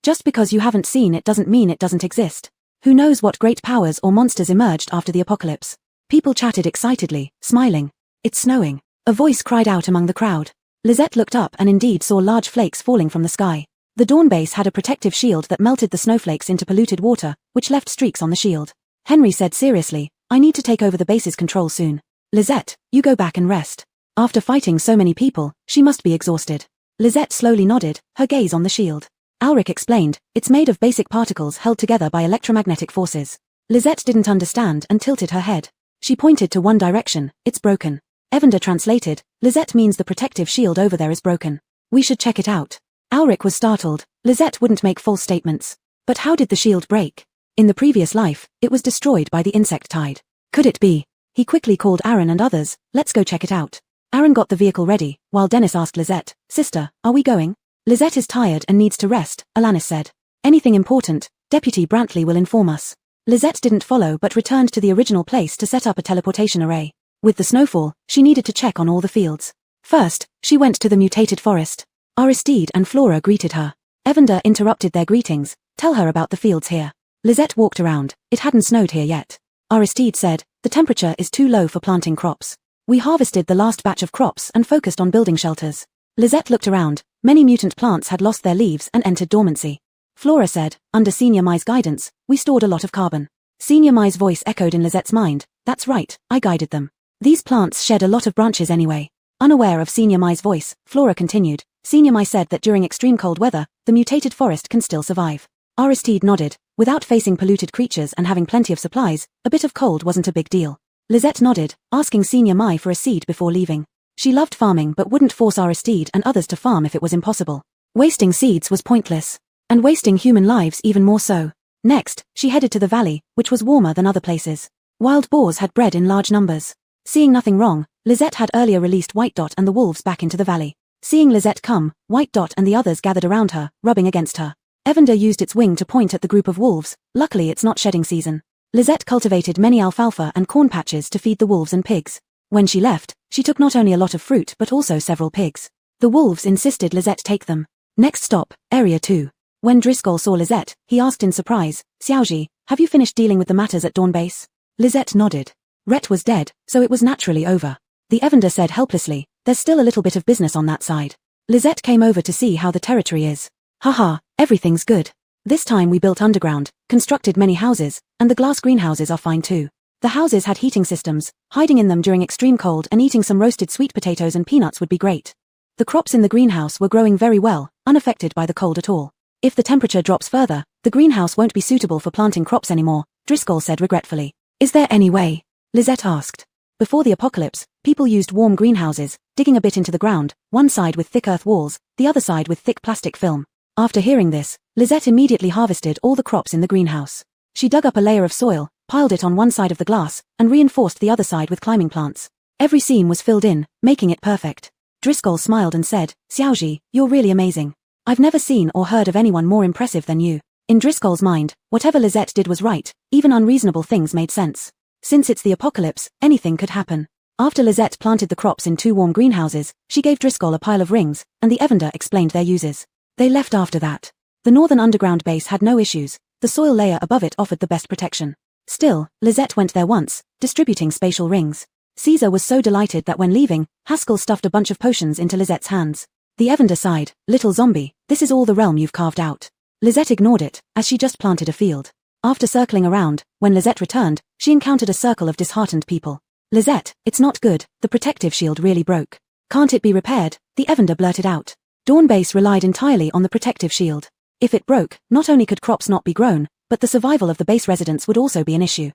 Just because you haven't seen it doesn't mean it doesn't exist. Who knows what great powers or monsters emerged after the apocalypse? People chatted excitedly, smiling. It's snowing. A voice cried out among the crowd. Lizette looked up and indeed saw large flakes falling from the sky. The Dawn base had a protective shield that melted the snowflakes into polluted water, which left streaks on the shield. Henry said seriously, I need to take over the base's control soon. Lizette, you go back and rest. After fighting so many people, she must be exhausted. Lizette slowly nodded, her gaze on the shield. Ulrich explained, it's made of basic particles held together by electromagnetic forces. Lizette didn't understand and tilted her head. She pointed to one direction, it's broken. Evander translated, Lizette means the protective shield over there is broken. We should check it out. Ulrich was startled. Lizette wouldn't make false statements. But how did the shield break? In the previous life, it was destroyed by the insect tide. Could it be? He quickly called Aaron and others, let's go check it out. Aaron got the vehicle ready, while Dennis asked Lizette, Sister, are we going? Lizette is tired and needs to rest, Alanis said. Anything important, Deputy Brantley will inform us. Lizette didn't follow but returned to the original place to set up a teleportation array. With the snowfall, she needed to check on all the fields. First, she went to the mutated forest. Aristide and Flora greeted her. Evander interrupted their greetings, tell her about the fields here. Lizette walked around, it hadn't snowed here yet. Aristide said, the temperature is too low for planting crops. We harvested the last batch of crops and focused on building shelters. Lizette looked around, many mutant plants had lost their leaves and entered dormancy. Flora said, under Senior Mai's guidance, we stored a lot of carbon. Senior Mai's voice echoed in Lizette's mind, that's right, I guided them. These plants shed a lot of branches anyway. Unaware of Senior Mai's voice, Flora continued, Senior Mai said that during extreme cold weather, the mutated forest can still survive. Aristide nodded, without facing polluted creatures and having plenty of supplies, a bit of cold wasn't a big deal. Lizette nodded, asking Senior Mai for a seed before leaving. She loved farming but wouldn't force Aristide and others to farm if it was impossible. Wasting seeds was pointless. And wasting human lives even more so. Next, she headed to the valley, which was warmer than other places. Wild boars had bred in large numbers. Seeing nothing wrong, Lizette had earlier released White Dot and the wolves back into the valley. Seeing Lizette come, White Dot and the others gathered around her, rubbing against her. Evander used its wing to point at the group of wolves, luckily it's not shedding season. Lizette cultivated many alfalfa and corn patches to feed the wolves and pigs. When she left, she took not only a lot of fruit but also several pigs. The wolves insisted Lizette take them. Next stop, Area 2. When Driscoll saw Lizette, he asked in surprise, Xiaoji, have you finished dealing with the matters at Dawn Base? Lizette nodded. Rhett was dead, so it was naturally over. The Evander said helplessly, there's still a little bit of business on that side. Lizette came over to see how the territory is. Haha, everything's good. This time we built underground, constructed many houses, and the glass greenhouses are fine too. The houses had heating systems, hiding in them during extreme cold and eating some roasted sweet potatoes and peanuts would be great. The crops in the greenhouse were growing very well, unaffected by the cold at all. If the temperature drops further, the greenhouse won't be suitable for planting crops anymore, Driscoll said regretfully. Is there any way? Lizette asked. Before the apocalypse, people used warm greenhouses, digging a bit into the ground, one side with thick earth walls, the other side with thick plastic film. After hearing this, Lizette immediately harvested all the crops in the greenhouse. She dug up a layer of soil, piled it on one side of the glass, and reinforced the other side with climbing plants. Every seam was filled in, making it perfect. Driscoll smiled and said, Xiaoji, you're really amazing. I've never seen or heard of anyone more impressive than you. In Driscoll's mind, whatever Lizette did was right, even unreasonable things made sense. Since it's the apocalypse, anything could happen. After Lizette planted the crops in 2 warm greenhouses, she gave Driscoll a pile of rings, and the Evander explained their uses. They left after that. The northern underground base had no issues, the soil layer above it offered the best protection. Still, Lisette went there once, distributing spatial rings. Caesar was so delighted that when leaving, Haskell stuffed a bunch of potions into Lisette's hands. The Evander sighed, "Little zombie, this is all the realm you've carved out." Lisette ignored it, as she just planted a field. After circling around, when Lisette returned, she encountered a circle of disheartened people. "Lisette, it's not good, the protective shield really broke. Can't it be repaired?" the Evander blurted out. Dawn Base relied entirely on the protective shield. If it broke, not only could crops not be grown, but the survival of the base residents would also be an issue.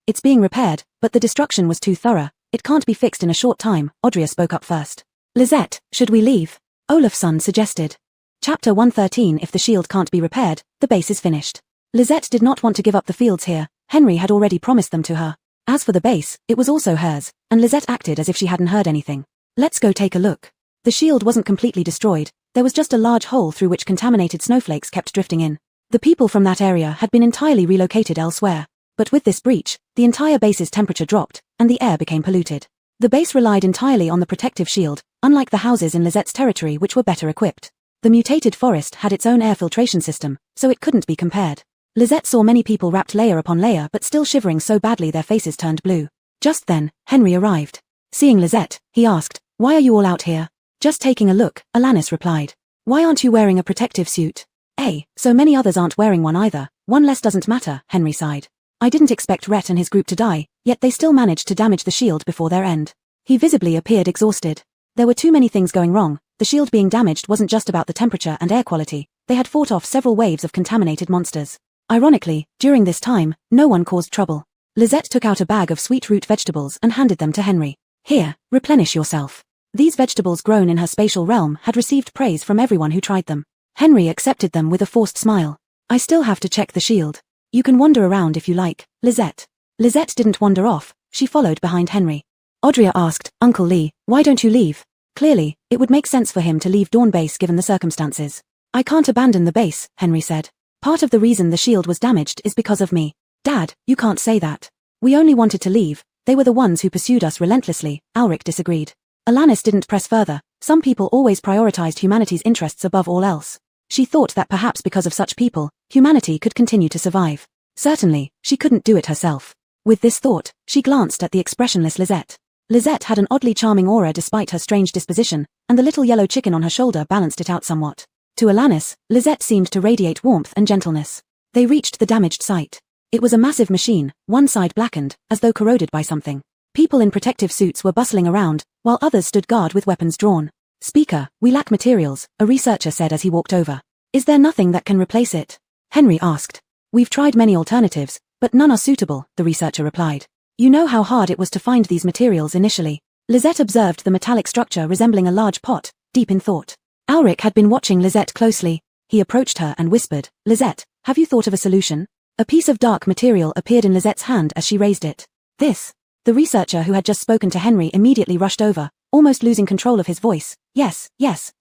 "It's being repaired, but the destruction was too thorough. It can't be fixed in a short time," Audrey spoke up first. "Lisette, should we leave?" Olafsson suggested. Chapter 113. If the shield can't be repaired, the base is finished. Lisette did not want to give up the fields here. Henry had already promised them to her. As for the base, it was also hers, and Lisette acted as if she hadn't heard anything. "Let's go take a look." The shield wasn't completely destroyed. There was just a large hole through which contaminated snowflakes kept drifting in. The people from that area had been entirely relocated elsewhere. But with this breach, the entire base's temperature dropped, and the air became polluted. The base relied entirely on the protective shield, unlike the houses in Lisette's territory which were better equipped. The mutated forest had its own air filtration system, so it couldn't be compared. Lisette saw many people wrapped layer upon layer but still shivering so badly their faces turned blue. Just then, Henry arrived. Seeing Lisette, he asked, "Why are you all out here?" "Just taking a look," Alanis replied. "Why aren't you wearing a protective suit?" So many others aren't wearing one either. One less doesn't matter," Henry sighed. "I didn't expect Rhett and his group to die, yet they still managed to damage the shield before their end." He visibly appeared exhausted. There were too many things going wrong. The shield being damaged wasn't just about the temperature and air quality. They had fought off several waves of contaminated monsters. Ironically, during this time, no one caused trouble. Lisette took out a bag of sweet root vegetables and handed them to Henry. "Here, replenish yourself." These vegetables grown in her spatial realm had received praise from everyone who tried them. Henry accepted them with a forced smile. "I still have to check the shield. You can wander around if you like, Lisette." Lisette didn't wander off, she followed behind Henry. Audrey asked, "Uncle Lee, why don't you leave?" Clearly, it would make sense for him to leave Dawn Base given the circumstances. "I can't abandon the base," Henry said. "Part of the reason the shield was damaged is because of me." "Dad, you can't say that. We only wanted to leave. They were the ones who pursued us relentlessly," Alric disagreed. Alanis didn't press further. Some people always prioritized humanity's interests above all else. She thought that perhaps because of such people, humanity could continue to survive. Certainly, she couldn't do it herself. With this thought, she glanced at the expressionless Lisette. Lisette had an oddly charming aura despite her strange disposition, and the little yellow chicken on her shoulder balanced it out somewhat. To Alanis, Lisette seemed to radiate warmth and gentleness. They reached the damaged site. It was a massive machine, one side blackened, as though corroded by something. People in protective suits were bustling around, while others stood guard with weapons drawn. "Speaker, we lack materials," a researcher said as he walked over. "Is there nothing that can replace it?" Henry asked. "We've tried many alternatives, but none are suitable," the researcher replied. "You know how hard it was to find these materials initially." Lisette observed the metallic structure resembling a large pot, deep in thought. Alric had been watching Lisette closely. He approached her and whispered, "Lisette, have you thought of a solution?" A piece of dark material appeared in Lisette's hand as she raised it. "This." The researcher who had just spoken to Henry immediately rushed over, almost losing control of his voice. Yes,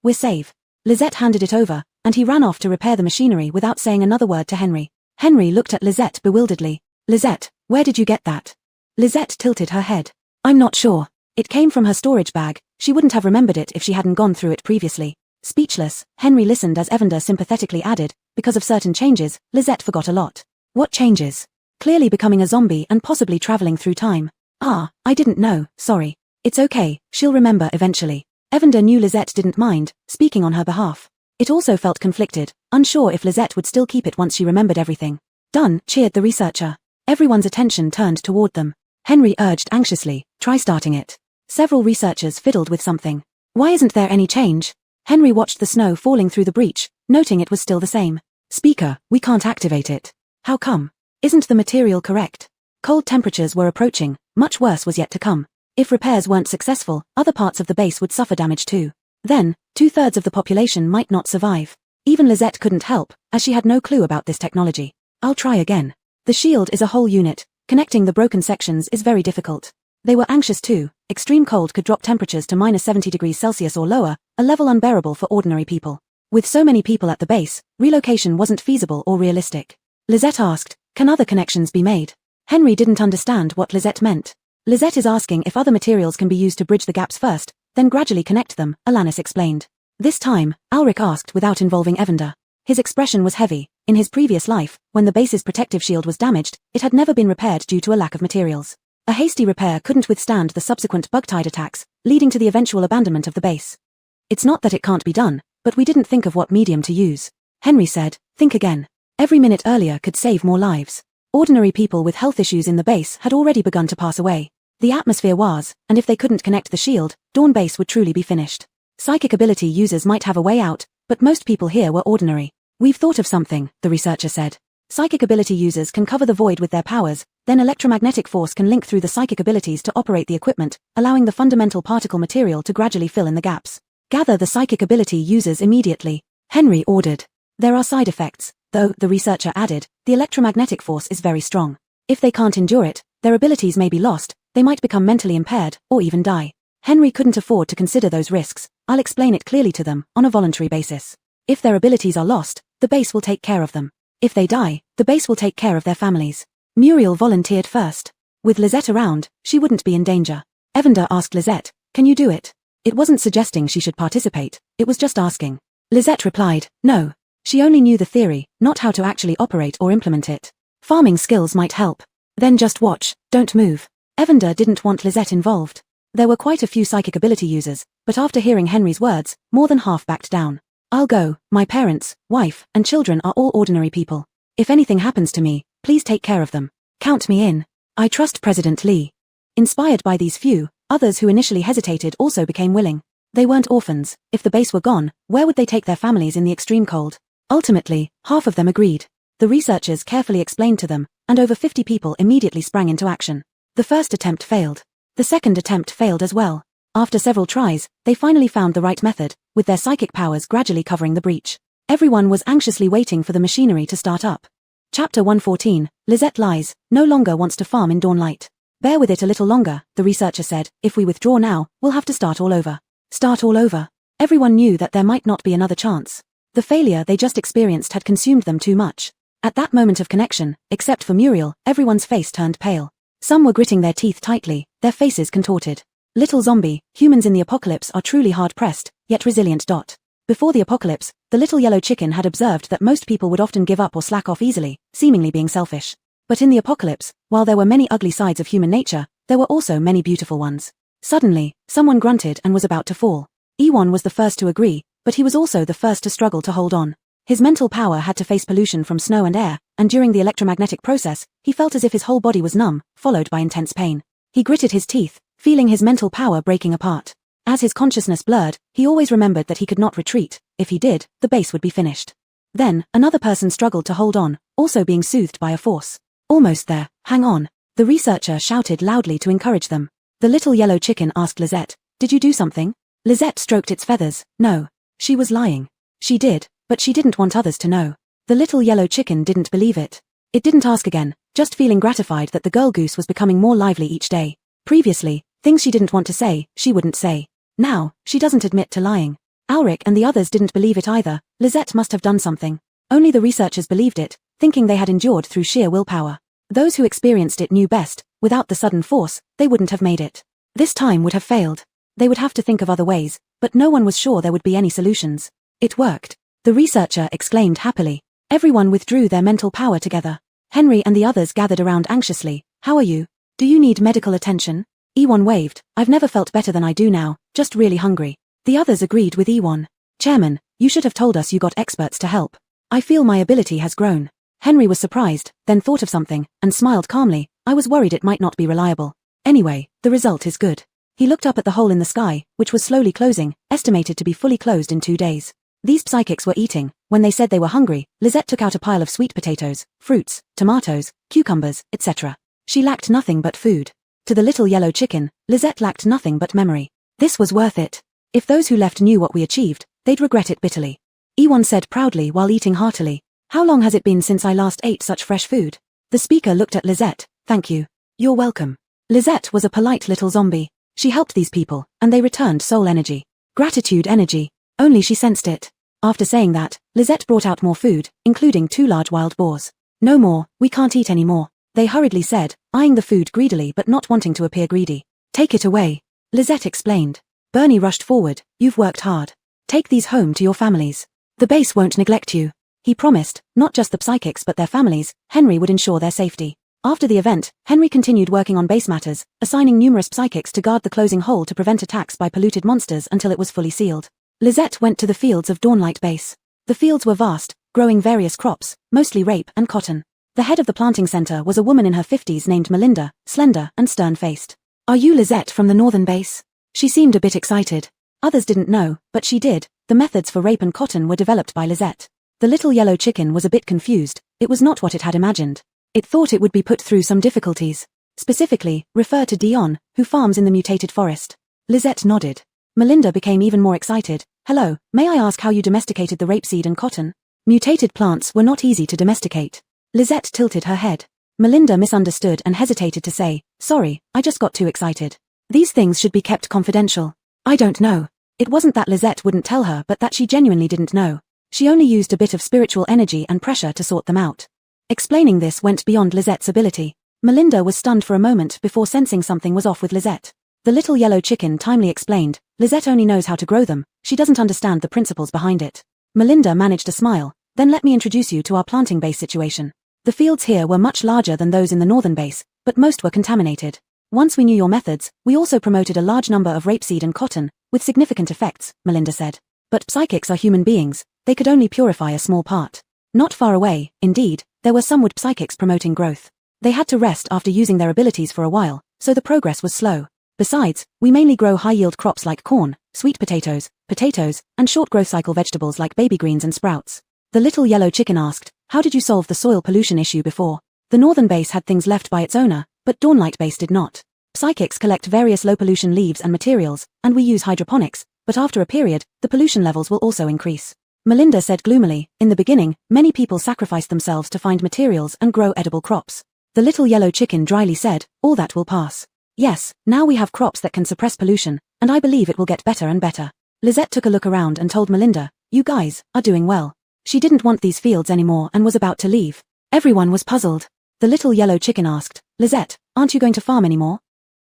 we're safe." Lisette handed it over, and he ran off to repair the machinery without saying another word to Henry. Henry looked at Lisette bewilderedly. "Lisette, where did you get that?" Lisette tilted her head. "I'm not sure. It came from her storage bag. She wouldn't have remembered it if she hadn't gone through it previously." Speechless, Henry listened as Evander sympathetically added, "Because of certain changes, Lisette forgot a lot." "What changes?" "Clearly becoming a zombie and possibly traveling through time." "Ah, I didn't know, sorry." "It's okay, she'll remember eventually." Evander knew Lisette didn't mind, speaking on her behalf. It also felt conflicted, unsure if Lisette would still keep it once she remembered everything. "Done," cheered the researcher. Everyone's attention turned toward them. Henry urged anxiously, "Try starting it." Several researchers fiddled with something. "Why isn't there any change?" Henry watched the snow falling through the breach, noting it was still the same. "Speaker, we can't activate it." "How come? Isn't the material correct?" Cold temperatures were approaching, much worse was yet to come. If repairs weren't successful, other parts of the base would suffer damage too. Then, 2/3 of the population might not survive. Even Lisette couldn't help, as she had no clue about this technology. "I'll try again." The shield is a whole unit. Connecting the broken sections is very difficult. They were anxious too. Extreme cold could drop temperatures to -70°C or lower, a level unbearable for ordinary people. With so many people at the base, relocation wasn't feasible or realistic. Lisette asked, "Can other connections be made?" Henry didn't understand what Lisette meant. "Lisette is asking if other materials can be used to bridge the gaps first, then gradually connect them," Alanis explained. This time, Alric asked without involving Evander. His expression was heavy. In his previous life, when the base's protective shield was damaged, it had never been repaired due to a lack of materials. A hasty repair couldn't withstand the subsequent bug-tide attacks, leading to the eventual abandonment of the base. It's not that it can't be done, but we didn't think of what medium to use. Henry said, think again. Every minute earlier could save more lives. Ordinary people with health issues in the base had already begun to pass away. The atmosphere was, and if they couldn't connect the shield, Dawn Base would truly be finished. Psychic ability users might have a way out, but most people here were ordinary. We've thought of something, the researcher said. Psychic ability users can cover the void with their powers, then electromagnetic force can link through the psychic abilities to operate the equipment, allowing the fundamental particle material to gradually fill in the gaps. Gather the psychic ability users immediately, Henry ordered. There are side effects, though, the researcher added, the electromagnetic force is very strong. If they can't endure it, their abilities may be lost, they might become mentally impaired, or even die. Henry couldn't afford to consider those risks. I'll explain it clearly to them, on a voluntary basis. If their abilities are lost, the base will take care of them. If they die, the base will take care of their families. Muriel volunteered first. With Lisette around, she wouldn't be in danger. Evander asked Lisette, can you do it? It wasn't suggesting she should participate, it was just asking. Lisette replied, no. She only knew the theory, not how to actually operate or implement it. Farming skills might help. Then just watch, don't move. Evander didn't want Lisette involved. There were quite a few psychic ability users, but after hearing Henry's words, more than half backed down. I'll go, my parents, wife, and children are all ordinary people. If anything happens to me, please take care of them. Count me in. I trust President Lee. Inspired by these few, others who initially hesitated also became willing. They weren't orphans. If the base were gone, where would they take their families in the extreme cold? Ultimately, half of them agreed. The researchers carefully explained to them, and over 50 people immediately sprang into action. The first attempt failed. The second attempt failed as well. After several tries, they finally found the right method, with their psychic powers gradually covering the breach. Everyone was anxiously waiting for the machinery to start up. Chapter 114, Lisette lies, no longer wants to farm in dawnlight. Bear with it a little longer, the researcher said, if we withdraw now, we'll have to start all over. Start all over. Everyone knew that there might not be another chance. The failure they just experienced had consumed them too much. At that moment of connection, except for Muriel, everyone's face turned pale. Some were gritting their teeth tightly, their faces contorted. Little zombie, humans in the apocalypse are truly hard-pressed, yet resilient. Before the apocalypse, the little yellow chicken had observed that most people would often give up or slack off easily, seemingly being selfish. But in the apocalypse, while there were many ugly sides of human nature, there were also many beautiful ones. Suddenly, someone grunted and was about to fall. Ewan was the first to agree, but he was also the first to struggle to hold on. His mental power had to face pollution from snow and air, and during the electromagnetic process, he felt as if his whole body was numb, followed by intense pain. He gritted his teeth, feeling his mental power breaking apart. As his consciousness blurred, he always remembered that he could not retreat. If he did, the base would be finished. Then, another person struggled to hold on, also being soothed by a force. Almost there, hang on. The researcher shouted loudly to encourage them. The little yellow chicken asked Lisette, did you do something? Lisette stroked its feathers, no. She was lying. She did, but she didn't want others to know. The little yellow chicken didn't believe it. It didn't ask again, just feeling gratified that the girl goose was becoming more lively each day. Previously, things she didn't want to say, she wouldn't say. Now, she doesn't admit to lying. Alric and the others didn't believe it either. Lisette must have done something. Only the researchers believed it, thinking they had endured through sheer willpower. Those who experienced it knew best, without the sudden force, they wouldn't have made it. This time would have failed. They would have to think of other ways, but no one was sure there would be any solutions. It worked. The researcher exclaimed happily. Everyone withdrew their mental power together. Henry and the others gathered around anxiously. How are you? Do you need medical attention? Ewan waved. I've never felt better than I do now, just really hungry. The others agreed with Ewan. Chairman, you should have told us you got experts to help. I feel my ability has grown. Henry was surprised, then thought of something, and smiled calmly. I was worried it might not be reliable. Anyway, the result is good. He looked up at the hole in the sky, which was slowly closing, estimated to be fully closed in 2 days. These psychics were eating. When they said they were hungry, Lisette took out a pile of sweet potatoes, fruits, tomatoes, cucumbers, etc. She lacked nothing but food. To the little yellow chicken, Lisette lacked nothing but memory. This was worth it. If those who left knew what we achieved, they'd regret it bitterly. Ewan said proudly while eating heartily. How long has it been since I last ate such fresh food? The speaker looked at Lisette. Thank you. You're welcome. Lisette was a polite little zombie. She helped these people, and they returned soul energy. Gratitude energy. Only she sensed it. After saying that, Lisette brought out more food, including 2 large wild boars. No more, we can't eat any more, they hurriedly said, eyeing the food greedily but not wanting to appear greedy. Take it away. Lisette explained. Bernie rushed forward. You've worked hard. Take these home to your families. The base won't neglect you. He promised, not just the psychics but their families, Henry would ensure their safety. After the event, Henry continued working on base matters, assigning numerous psychics to guard the closing hole to prevent attacks by polluted monsters until it was fully sealed. Lisette went to the fields of Dawnlight Base. The fields were vast, growing various crops, mostly rape and cotton. The head of the planting center was a woman in her 50s named Melinda, slender and stern-faced. "Are you Lisette from the northern base?" She seemed a bit excited. Others didn't know, but she did. The methods for rape and cotton were developed by Lisette. The little yellow chicken was a bit confused. It was not what it had imagined. It thought it would be put through some difficulties. Specifically, refer to Dion, who farms in the mutated forest. Lisette nodded. Melinda became even more excited. "Hello, may I ask how you domesticated the rapeseed and cotton?" Mutated plants were not easy to domesticate. Lisette tilted her head. Melinda misunderstood and hesitated to say, "Sorry, I just got too excited. These things should be kept confidential." "I don't know." It wasn't that Lisette wouldn't tell her but that she genuinely didn't know. She only used a bit of spiritual energy and pressure to sort them out. Explaining this went beyond Lisette's ability. Melinda was stunned for a moment before sensing something was off with Lisette. The little yellow chicken timely explained, "Lisette only knows how to grow them, she doesn't understand the principles behind it." Melinda managed a smile. "Then let me introduce you to our planting base situation. The fields here were much larger than those in the northern base, but most were contaminated. Once we knew your methods, we also promoted a large number of rapeseed and cotton, with significant effects," Melinda said. "But psychics are human beings, they could only purify a small part. Not far away, indeed, there were some wood psychics promoting growth. They had to rest after using their abilities for a while, so the progress was slow. Besides, we mainly grow high-yield crops like corn, sweet potatoes, and short growth cycle vegetables like baby greens and sprouts." The little yellow chicken asked, "How did you solve the soil pollution issue before?" The northern base had things left by its owner, but Dawnlight Base did not. Psychics collect various low-pollution leaves and materials, and we use hydroponics, but after a period, the pollution levels will also increase. Melinda said gloomily, "In the beginning, many people sacrificed themselves to find materials and grow edible crops." The little yellow chicken dryly said, "All that will pass. Yes, now we have crops that can suppress pollution, and I believe it will get better and better." Lisette took a look around and told Melinda, "You guys are doing well." She didn't want these fields anymore and was about to leave. Everyone was puzzled. The little yellow chicken asked, "Lisette, aren't you going to farm anymore?"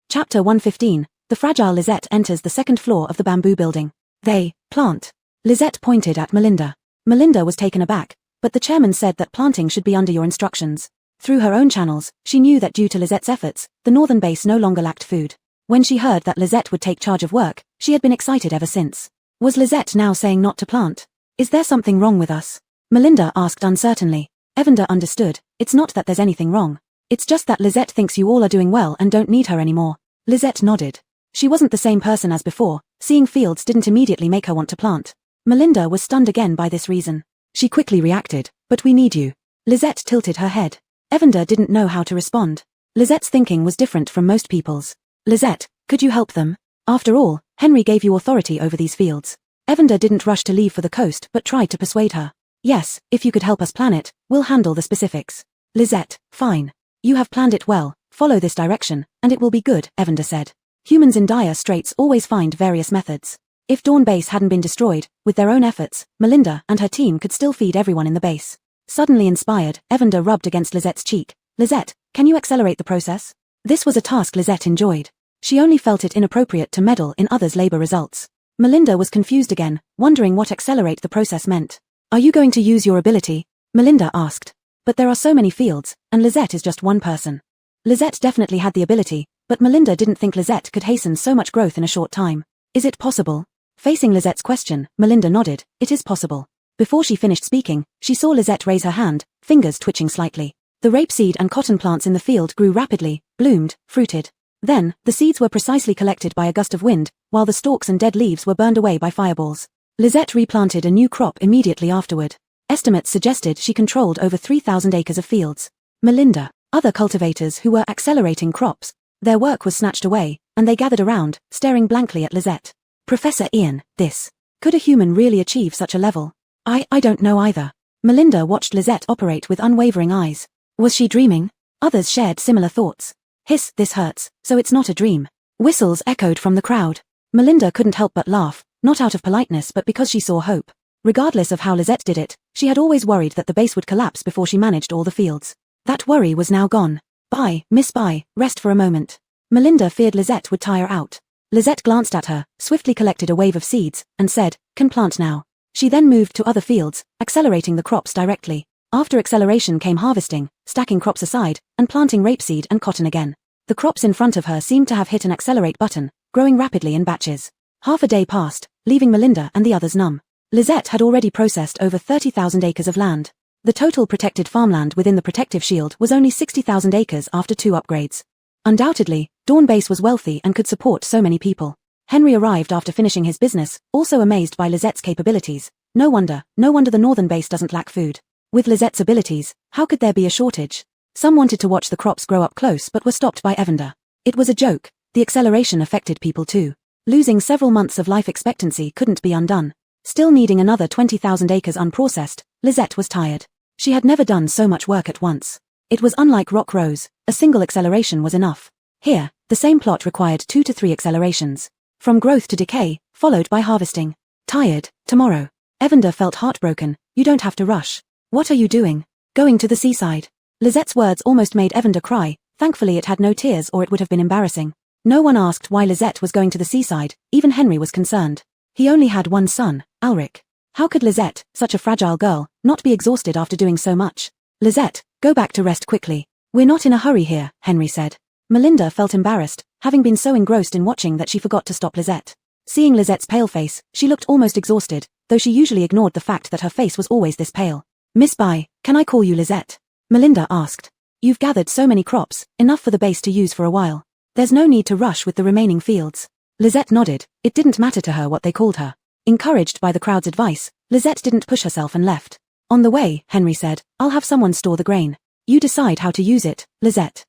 Chapter 115, The fragile Lisette enters the second floor of the bamboo building. They plant. Lisette pointed at Melinda. Melinda was taken aback, but the chairman said that planting should be under your instructions. Through her own channels, she knew that due to Lisette's efforts, the northern base no longer lacked food. When she heard that Lisette would take charge of work, she had been excited ever since. Was Lisette now saying not to plant? "Is there something wrong with us?" Melinda asked uncertainly. Evander understood. "It's not that there's anything wrong. It's just that Lisette thinks you all are doing well and don't need her anymore." Lisette nodded. She wasn't the same person as before. Seeing fields didn't immediately make her want to plant. Melinda was stunned again by this reason. She quickly reacted, "But we need you." Lisette tilted her head. Evander didn't know how to respond. Lisette's thinking was different from most people's. "Lisette, could you help them? After all, Henry gave you authority over these fields." Evander didn't rush to leave for the coast but tried to persuade her. "Yes, if you could help us plan it, we'll handle the specifics." "Lisette, fine. You have planned it well, follow this direction, and it will be good," Evander said. Humans in dire straits always find various methods. If Dawn Base hadn't been destroyed, with their own efforts, Melinda and her team could still feed everyone in the base. Suddenly inspired, Evander rubbed against Lisette's cheek. "Lisette, can you accelerate the process?" This was a task Lisette enjoyed. She only felt it inappropriate to meddle in others' labor results. Melinda was confused again, wondering what accelerate the process meant. "Are you going to use your ability?" Melinda asked. "But there are so many fields, and Lisette is just one person." Lisette definitely had the ability, but Melinda didn't think Lisette could hasten so much growth in a short time. "Is it possible?" Facing Lisette's question, Melinda nodded. "It is possible." Before she finished speaking, she saw Lisette raise her hand, fingers twitching slightly. The rapeseed and cotton plants in the field grew rapidly, bloomed, fruited. Then, the seeds were precisely collected by a gust of wind, while the stalks and dead leaves were burned away by fireballs. Lisette replanted a new crop immediately afterward. Estimates suggested she controlled over 3,000 acres of fields. Melinda, other cultivators who were accelerating crops, their work was snatched away, and they gathered around, staring blankly at Lisette. "Professor Ian, could a human really achieve such a level?" I don't know either." Melinda watched Lisette operate with unwavering eyes. Was she dreaming? Others shared similar thoughts. "Hiss, this hurts, so it's not a dream." Whistles echoed from the crowd. Melinda couldn't help but laugh, not out of politeness but because she saw hope. Regardless of how Lisette did it, she had always worried that the base would collapse before she managed all the fields. That worry was now gone. "Bai, Miss Bai, rest for a moment." Melinda feared Lisette would tire out. Lisette glanced at her, swiftly collected a wave of seeds, and said, "Can plant now." She then moved to other fields, accelerating the crops directly. After acceleration came harvesting, stacking crops aside, and planting rapeseed and cotton again. The crops in front of her seemed to have hit an accelerate button, growing rapidly in batches. Half a day passed, leaving Melinda and the others numb. Lisette had already processed over 30,000 acres of land. The total protected farmland within the protective shield was only 60,000 acres after 2 upgrades. Undoubtedly, Dawn Base was wealthy and could support so many people. Henry arrived after finishing his business, also amazed by Lisette's capabilities. No wonder the Northern Base doesn't lack food. With Lisette's abilities, how could there be a shortage? Some wanted to watch the crops grow up close but were stopped by Evander. It was a joke. The acceleration affected people too. Losing several months of life expectancy couldn't be undone. Still needing another 20,000 acres unprocessed, Lisette was tired. She had never done so much work at once. It was unlike Rock Rose, a single acceleration was enough. Here, the same plot required 2 to 3 accelerations. From growth to decay, followed by harvesting. Tired, tomorrow. Evander felt heartbroken. You don't have to rush. What are you doing? Going to the seaside. Lisette's words almost made Evander cry. Thankfully it had no tears or it would have been embarrassing. No one asked why Lisette was going to the seaside, even Henry was concerned. He only had one son, Alric. How could Lisette, such a fragile girl, not be exhausted after doing so much? Lisette, go back to rest quickly. We're not in a hurry here, Henry said. Melinda felt embarrassed, having been so engrossed in watching that she forgot to stop Lisette. Seeing Lisette's pale face, she looked almost exhausted, though she usually ignored the fact that her face was always this pale. Miss Bai, can I call you Lisette? Melinda asked. You've gathered so many crops, enough for the base to use for a while. There's no need to rush with the remaining fields. Lisette nodded. It didn't matter to her what they called her. Encouraged by the crowd's advice, Lisette didn't push herself and left. On the way, Henry said, I'll have someone store the grain. You decide how to use it, Lisette.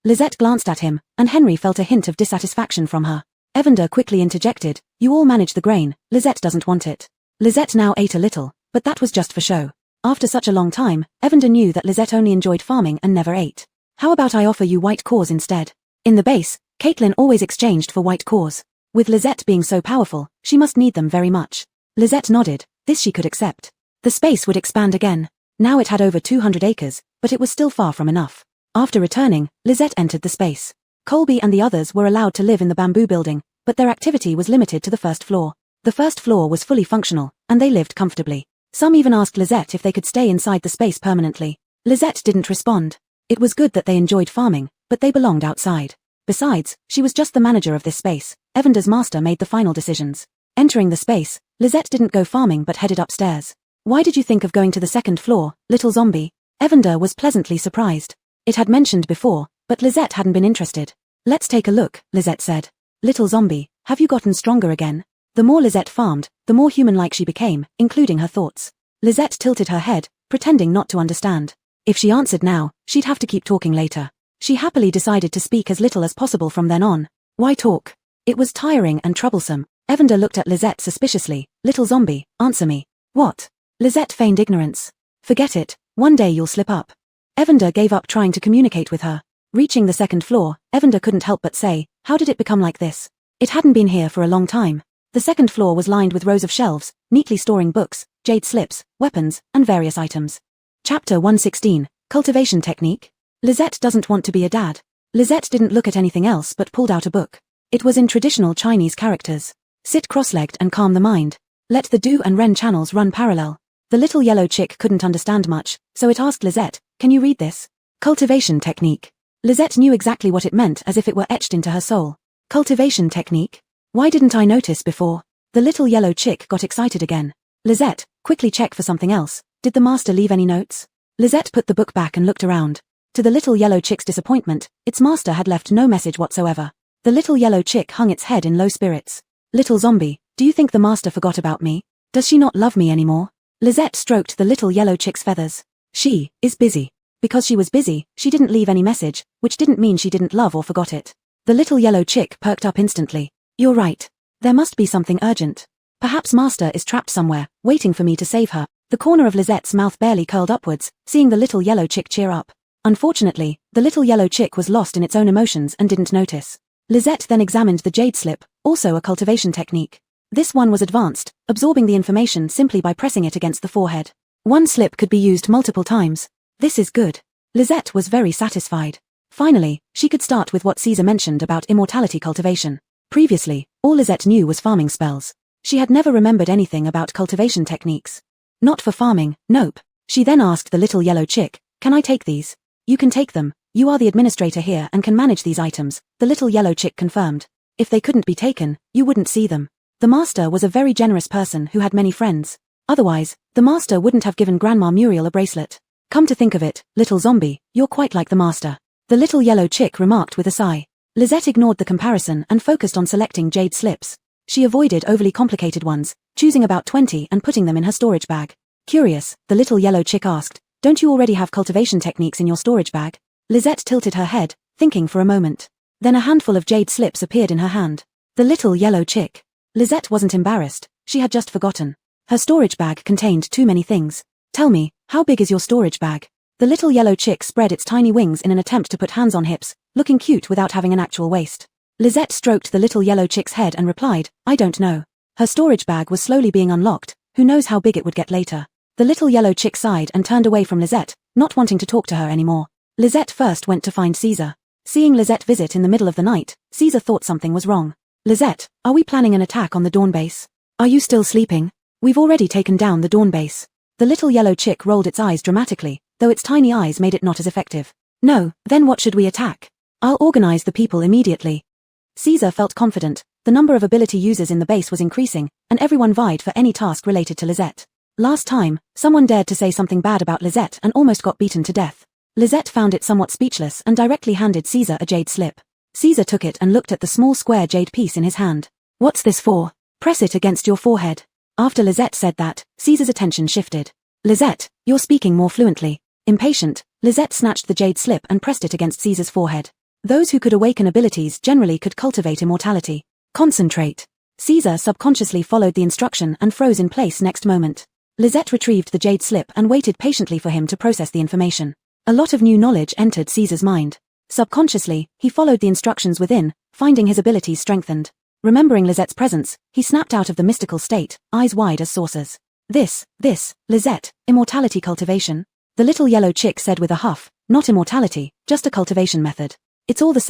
Lisette glanced at him, and Henry felt a hint of dissatisfaction from her. Evander quickly interjected, you all manage the grain, Lisette doesn't want it. Lisette now ate a little, but that was just for show. After such a long time, Evander knew that Lisette only enjoyed farming and never ate. How about I offer you white cores instead? In the base, Caitlin always exchanged for white cores. With Lisette being so powerful, she must need them very much. Lisette nodded, this she could accept. The space would expand again. Now it had over 200 acres, but it was still far from enough. After returning, Lisette entered the space. Colby and the others were allowed to live in the bamboo building, but their activity was limited to the first floor. The first floor was fully functional, and they lived comfortably. Some even asked Lisette if they could stay inside the space permanently. Lisette didn't respond. It was good that they enjoyed farming, but they belonged outside. Besides, she was just the manager of this space. Evander's master made the final decisions. Entering the space, Lisette didn't go farming but headed upstairs. Why did you think of going to the second floor, little zombie? Evander was pleasantly surprised. It had mentioned before, but Lisette hadn't been interested. Let's take a look, Lisette said. Little zombie, have you gotten stronger again? The more Lisette farmed, the more human-like she became, including her thoughts. Lisette tilted her head, pretending not to understand. If she answered now, she'd have to keep talking later. She happily decided to speak as little as possible from then on. Why talk? It was tiring and troublesome. Evander looked at Lisette suspiciously. Little zombie, answer me. What? Lisette feigned ignorance. Forget it, one day you'll slip up. Evander gave up trying to communicate with her. Reaching the second floor, Evander couldn't help but say, how did it become like this? It hadn't been here for a long time. The second floor was lined with rows of shelves, neatly storing books, jade slips, weapons, and various items. Chapter 116, Cultivation Technique. Lisette doesn't want to be a dad. Lisette didn't look at anything else but pulled out a book. It was in traditional Chinese characters. Sit cross-legged and calm the mind. Let the Du and Ren channels run parallel. The little yellow chick couldn't understand much, so it asked Lisette, can you read this? Cultivation Technique. Lisette knew exactly what it meant as if it were etched into her soul. Cultivation Technique? Why didn't I notice before? The little yellow chick got excited again. Lisette, quickly check for something else. Did the master leave any notes? Lisette put the book back and looked around. To the little yellow chick's disappointment, its master had left no message whatsoever. The little yellow chick hung its head in low spirits. Little zombie, do you think the master forgot about me? Does she not love me anymore? Lisette stroked the little yellow chick's feathers. She is busy. Because she was busy, she didn't leave any message, which didn't mean she didn't love or forgot it. The little yellow chick perked up instantly. You're right. There must be something urgent. Perhaps master is trapped somewhere, waiting for me to save her. The corner of Lisette's mouth barely curled upwards, seeing the little yellow chick cheer up. Unfortunately, the little yellow chick was lost in its own emotions and didn't notice. Lisette then examined the jade slip, also a cultivation technique. This one was advanced, absorbing the information simply by pressing it against the forehead. One slip could be used multiple times. This is good. Lisette was very satisfied. Finally, she could start with what Caesar mentioned about immortality cultivation. Previously, all Lisette knew was farming spells. She had never remembered anything about cultivation techniques. Not for farming, nope. She then asked the little yellow chick, "Can I take these?" "You can take them. You are the administrator here and can manage these items," the little yellow chick confirmed. "If they couldn't be taken, you wouldn't see them." The master was a very generous person who had many friends. Otherwise, the master wouldn't have given Grandma Muriel a bracelet. "Come to think of it, little zombie, you're quite like the master," the little yellow chick remarked with a sigh. Lisette ignored the comparison and focused on selecting jade slips. She avoided overly complicated ones, choosing about 20 and putting them in her storage bag. Curious, the little yellow chick asked, "Don't you already have cultivation techniques in your storage bag?" Lisette tilted her head, thinking for a moment. Then a handful of jade slips appeared in her hand. The little yellow chick. Lisette wasn't embarrassed, she had just forgotten. Her storage bag contained too many things. "Tell me, how big is your storage bag?" The little yellow chick spread its tiny wings in an attempt to put hands on hips, looking cute without having an actual waist. Lisette stroked the little yellow chick's head and replied, "I don't know." Her storage bag was slowly being unlocked, who knows how big it would get later. The little yellow chick sighed and turned away from Lisette, not wanting to talk to her anymore. Lisette first went to find Caesar. Seeing Lisette visit in the middle of the night, Caesar thought something was wrong. "Lisette, are we planning an attack on the Dawn base? Are you still sleeping? We've already taken down the Dawn base." The little yellow chick rolled its eyes dramatically, though its tiny eyes made it not as effective. "No, then what should we attack? I'll organize the people immediately." Caesar felt confident. The number of ability users in the base was increasing, and everyone vied for any task related to Lisette. Last time, someone dared to say something bad about Lisette and almost got beaten to death. Lisette found it somewhat speechless and directly handed Caesar a jade slip. Caesar took it and looked at the small square jade piece in his hand. "What's this for?" "Press it against your forehead." After Lisette said that, Caesar's attention shifted. "Lisette, you're speaking more fluently." Impatient, Lisette snatched the jade slip and pressed it against Caesar's forehead. Those who could awaken abilities generally could cultivate immortality. "Concentrate." Caesar subconsciously followed the instruction and froze in place next moment. Lisette retrieved the jade slip and waited patiently for him to process the information. A lot of new knowledge entered Caesar's mind. Subconsciously, he followed the instructions within, finding his abilities strengthened. Remembering Lisette's presence, he snapped out of the mystical state, eyes wide as saucers. This, Lisette, immortality cultivation?" The little yellow chick said with a huff, "Not immortality, just a cultivation method." It's all the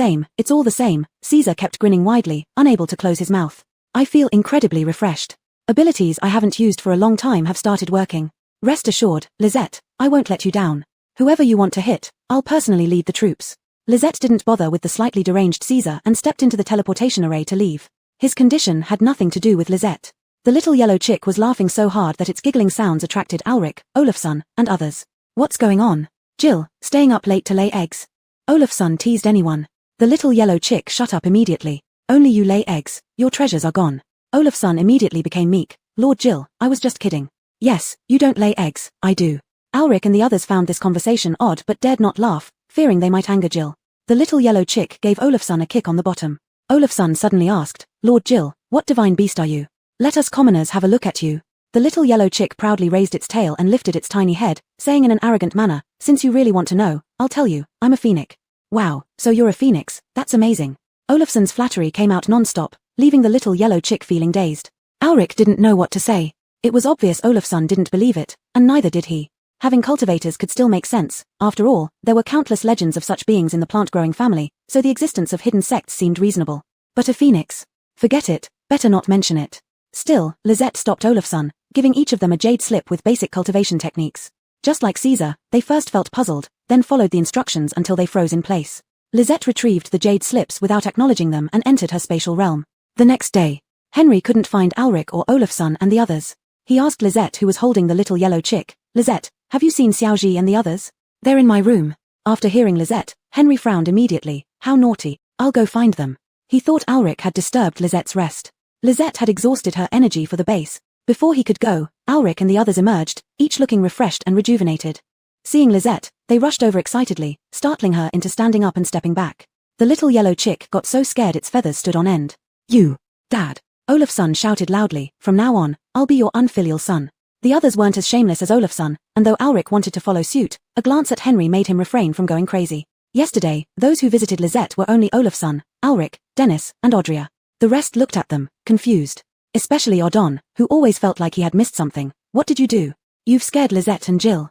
same, Caesar kept grinning widely, unable to close his mouth. "I feel incredibly refreshed. Abilities I haven't used for a long time have started working. Rest assured, Lisette, I won't let you down. Whoever you want to hit, I'll personally lead the troops." Lisette didn't bother with the slightly deranged Caesar and stepped into the teleportation array to leave. His condition had nothing to do with Lisette. The little yellow chick was laughing so hard that its giggling sounds attracted Ulrich, Olafson, and others. "What's going on? Jill, staying up late to lay eggs?" Olafson teased anyone. The little yellow chick shut up immediately. "Only you lay eggs, your treasures are gone." Olafson immediately became meek. "Lord Jill, I was just kidding." "Yes, you don't lay eggs, I do." Ulrich and the others found this conversation odd but dared not laugh, fearing they might anger Jill. The little yellow chick gave Olafson a kick on the bottom. Olafson suddenly asked, "Lord Jill, what divine beast are you? Let us commoners have a look at you." The little yellow chick proudly raised its tail and lifted its tiny head, saying in an arrogant manner, "Since you really want to know, I'll tell you, I'm a phoenix." "Wow, so you're a phoenix, that's amazing." Olafson's flattery came out non-stop, leaving the little yellow chick feeling dazed. Ulrich didn't know what to say. It was obvious Olafson didn't believe it, and neither did he. Having cultivators could still make sense. After all, there were countless legends of such beings in the plant-growing family, so the existence of hidden sects seemed reasonable. But a phoenix? Forget it, better not mention it. Still, Lisette stopped Olafson, giving each of them a jade slip with basic cultivation techniques. Just like Caesar, they first felt puzzled, then followed the instructions until they froze in place. Lisette retrieved the jade slips without acknowledging them and entered her spatial realm. The next day, Henry couldn't find Ulrich or Olafson and the others. He asked Lisette, who was holding the little yellow chick, "Lisette, have you seen Xiaoji and the others?" "They're in my room." After hearing Lisette, Henry frowned immediately. "How naughty, I'll go find them." He thought Ulrich had disturbed Lisette's rest. Lisette had exhausted her energy for the base. Before he could go, Ulrich and the others emerged, each looking refreshed and rejuvenated. Seeing Lisette, they rushed over excitedly, startling her into standing up and stepping back. The little yellow chick got so scared its feathers stood on end. "You, Dad!" Olafson shouted loudly, "From now on, I'll be your unfilial son." The others weren't as shameless as Olafson, and though Ulrich wanted to follow suit, a glance at Henry made him refrain from going crazy. Yesterday, those who visited Lisette were only Olafson, Ulrich, Dennis, and Audria. The rest looked at them, confused. Especially Odon, who always felt like he had missed something. "What did you do? You've scared Lisette and Jill."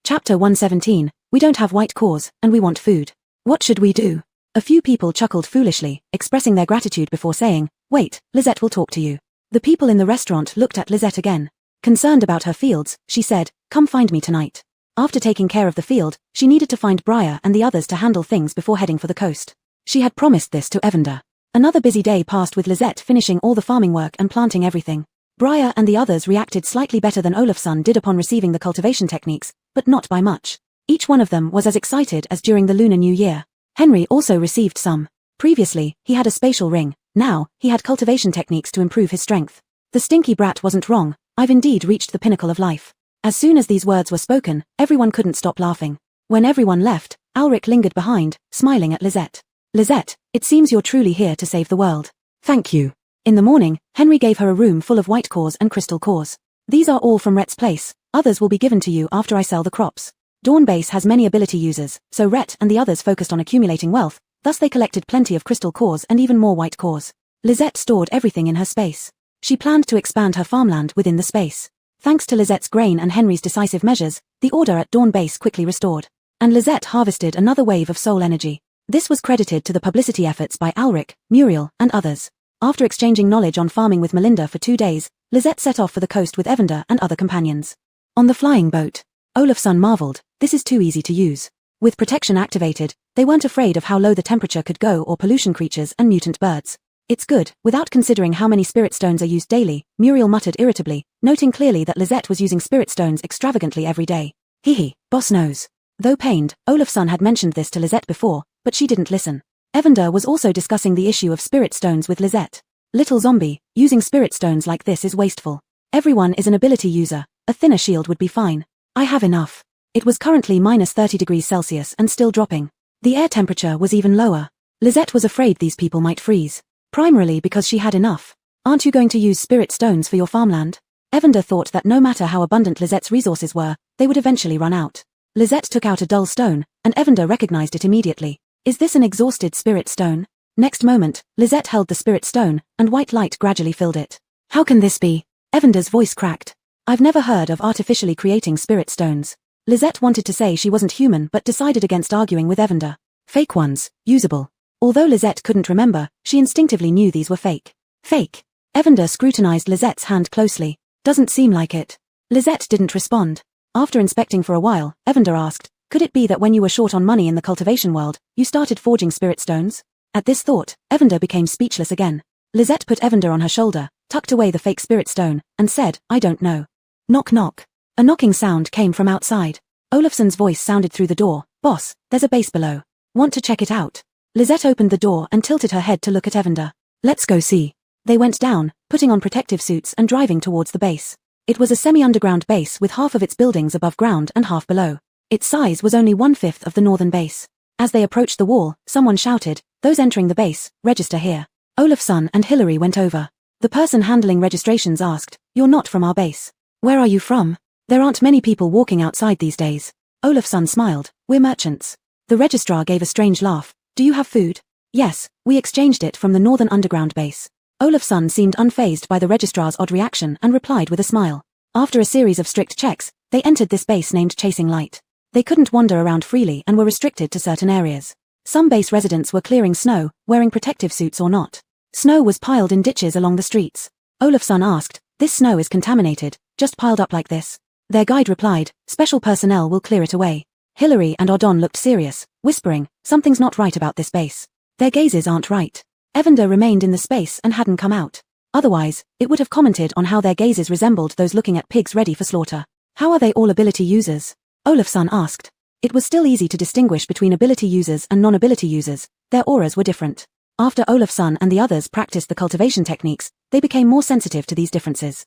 Chapter 117, "We don't have white cores, and we want food. What should we do?" A few people chuckled foolishly, expressing their gratitude before saying, "Wait, Lisette will talk to you." The people in the restaurant looked at Lisette again. Concerned about her fields, she said, "Come find me tonight." After taking care of the field, she needed to find Briar and the others to handle things before heading for the coast. She had promised this to Evander. Another busy day passed with Lisette finishing all the farming work and planting everything. Briar and the others reacted slightly better than Olafsson did upon receiving the cultivation techniques, but not by much. Each one of them was as excited as during the Lunar New Year. Henry also received some. Previously, he had a spatial ring. Now, he had cultivation techniques to improve his strength. The stinky brat wasn't wrong. I've indeed reached the pinnacle of life. As soon as these words were spoken, everyone couldn't stop laughing. When everyone left, Ulrich lingered behind, smiling at Lisette. "Lisette, it seems you're truly here to save the world." "Thank you." In the morning, Henry gave her a room full of white cores and crystal cores. "These are all from Rhett's place. Others will be given to you after I sell the crops." Dawn Base has many ability users, so Rhett and the others focused on accumulating wealth, thus they collected plenty of crystal cores and even more white cores. Lisette stored everything in her space. She planned to expand her farmland within the space. Thanks to Lisette's grain and Henry's decisive measures, the order at Dawn Base quickly restored. And Lisette harvested another wave of soul energy. This was credited to the publicity efforts by Ulrich, Muriel, and others. After exchanging knowledge on farming with Melinda for 2 days, Lisette set off for the coast with Evander and other companions. On the flying boat, Olafsson marveled, "This is too easy to use." With protection activated, they weren't afraid of how low the temperature could go or pollution creatures and mutant birds. "It's good," without considering how many spirit stones are used daily, Muriel muttered irritably, noting clearly that Lisette was using spirit stones extravagantly every day. "Hee, boss knows." Though pained, Olafsson had mentioned this to Lisette before, but she didn't listen. Evander was also discussing the issue of spirit stones with Lisette. "Little zombie, using spirit stones like this is wasteful. Everyone is an ability user, a thinner shield would be fine. I have enough." It was currently minus 30 degrees Celsius and still dropping. The air temperature was even lower. Lisette was afraid these people might freeze. Primarily because she had enough. "Aren't you going to use spirit stones for your farmland?" Evander thought that no matter how abundant Lisette's resources were, they would eventually run out. Lisette took out a dull stone, and Evander recognized it immediately. "Is this an exhausted spirit stone?" Next moment, Lisette held the spirit stone, and white light gradually filled it. "How can this be?" Evander's voice cracked. "I've never heard of artificially creating spirit stones." Lisette wanted to say she wasn't human but decided against arguing with Evander. "Fake ones, usable." Although Lisette couldn't remember, she instinctively knew these were fake. "Fake?" Evander scrutinized Lisette's hand closely. "Doesn't seem like it." Lisette didn't respond. After inspecting for a while, Evander asked, "Could it be that when you were short on money in the cultivation world, you started forging spirit stones?" At this thought, Evander became speechless again. Lisette put Evander on her shoulder, tucked away the fake spirit stone, and said, "I don't know." Knock knock. A knocking sound came from outside. Olafsson's voice sounded through the door. "Boss, there's a base below. Want to check it out?" Lisette opened the door and tilted her head to look at Evander. "Let's go see." They went down, putting on protective suits and driving towards the base. It was a semi-underground base with half of its buildings above ground and half below. Its size was only 1/5 of the northern base. As they approached the wall, someone shouted, "Those entering the base, register here." Olafsson and Hillary went over. The person handling registrations asked, "You're not from our base. Where are you from?" "There aren't many people walking outside these days." Olafsson smiled, "We're merchants." The registrar gave a strange laugh. "Do you have food?" "Yes, we exchanged it from the northern underground base." Olafsson seemed unfazed by the registrar's odd reaction and replied with a smile. After a series of strict checks, they entered this base named Chasing Light. They couldn't wander around freely and were restricted to certain areas. Some base residents were clearing snow, wearing protective suits or not. Snow was piled in ditches along the streets. Olafsson asked, "This snow is contaminated, just piled up like this?" Their guide replied, "Special personnel will clear it away." Hillary and Odon looked serious, whispering, "Something's not right about this base." Their gazes aren't right. Evander remained in the space and hadn't come out. Otherwise, it would have commented on how their gazes resembled those looking at pigs ready for slaughter. "How are they all ability users?" Olafsson asked. It was still easy to distinguish between ability users and non-ability users. Their auras were different. After Olafsson and the others practiced the cultivation techniques, they became more sensitive to these differences.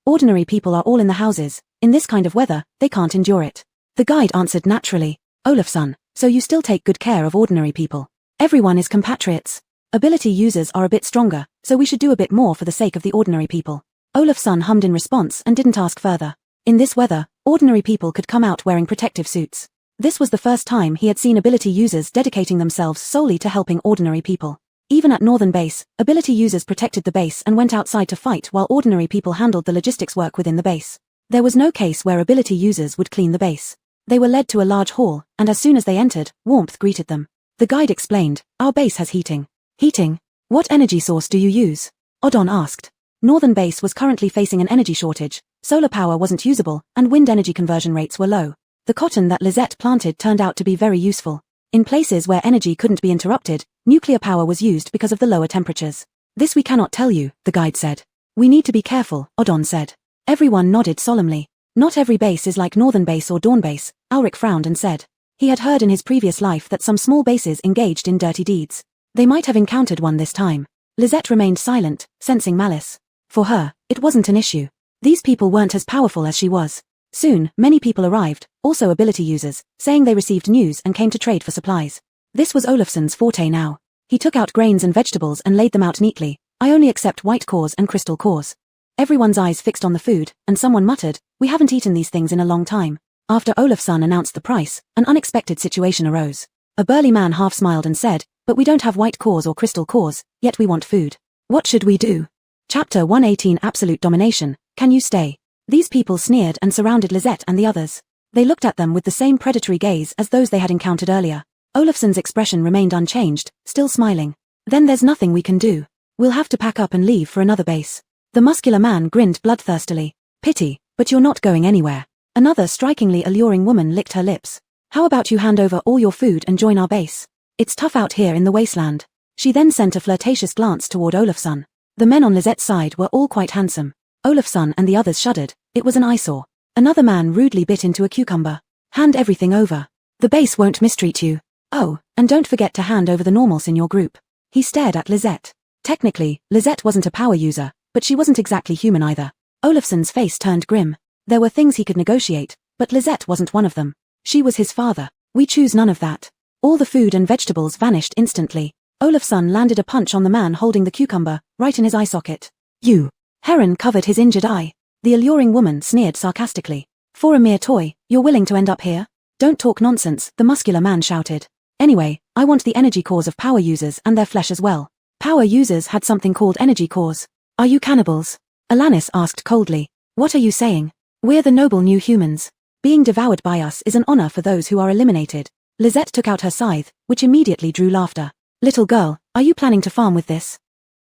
"Ordinary people are all in the houses. In this kind of weather, they can't endure it." The guide answered naturally. "Olafsson, so you still take good care of ordinary people. Everyone is compatriots. Ability users are a bit stronger, so we should do a bit more for the sake of the ordinary people." Olafsson hummed in response and didn't ask further. In this weather, ordinary people could come out wearing protective suits. This was the first time he had seen ability users dedicating themselves solely to helping ordinary people. Even at Northern Base, ability users protected the base and went outside to fight while ordinary people handled the logistics work within the base. There was no case where ability users would clean the base. They were led to a large hall, and as soon as they entered, warmth greeted them. The guide explained, "Our base has heating." "Heating? What energy source do you use?" Odon asked. Northern Base was currently facing an energy shortage, solar power wasn't usable, and wind energy conversion rates were low. The cotton that Lisette planted turned out to be very useful. In places where energy couldn't be interrupted, nuclear power was used because of the lower temperatures. This we cannot tell you, the guide said. We need to be careful, Odon said. Everyone nodded solemnly. Not every base is like Northern Base or Dawn Base, Ulrich frowned and said. He had heard in his previous life that some small bases engaged in dirty deeds. They might have encountered one this time. Lisette remained silent, sensing malice. For her, it wasn't an issue. These people weren't as powerful as she was. Soon, many people arrived, also ability users, saying they received news and came to trade for supplies. This was Olafsson's forte now. He took out grains and vegetables and laid them out neatly. I only accept white cores and crystal cores. Everyone's eyes fixed on the food, and someone muttered, we haven't eaten these things in a long time. After Olafsson announced the price, an unexpected situation arose. A burly man half smiled and said, but we don't have white cores or crystal cores, yet we want food. What should we do? Chapter 118 Absolute Domination, Can You Stay? These people sneered and surrounded Lisette and the others. They looked at them with the same predatory gaze as those they had encountered earlier. Olafsson's expression remained unchanged, still smiling. Then there's nothing we can do. We'll have to pack up and leave for another base. The muscular man grinned bloodthirstily. Pity, but you're not going anywhere. Another strikingly alluring woman licked her lips. How about you hand over all your food and join our base? It's tough out here in the wasteland. She then sent a flirtatious glance toward Olafsson. The men on Lisette's side were all quite handsome. Olafsson and the others shuddered. It was an eyesore. Another man rudely bit into a cucumber. Hand everything over. The base won't mistreat you. Oh, and don't forget to hand over the normals in your group. He stared at Lisette. Technically, Lisette wasn't a power user, but she wasn't exactly human either. Olafsson's face turned grim. There were things he could negotiate, but Lisette wasn't one of them. She was his father. We choose none of that. All the food and vegetables vanished instantly. Olafsson landed a punch on the man holding the cucumber, right in his eye socket. You. Heron covered his injured eye. The alluring woman sneered sarcastically. For a mere toy, you're willing to end up here? Don't talk nonsense, the muscular man shouted. Anyway, I want the energy cores of power users and their flesh as well. Power users had something called energy cores. Are you cannibals? Alanis asked coldly. What are you saying? We're the noble new humans. Being devoured by us is an honor for those who are eliminated. Lisette took out her scythe, which immediately drew laughter. Little girl, are you planning to farm with this?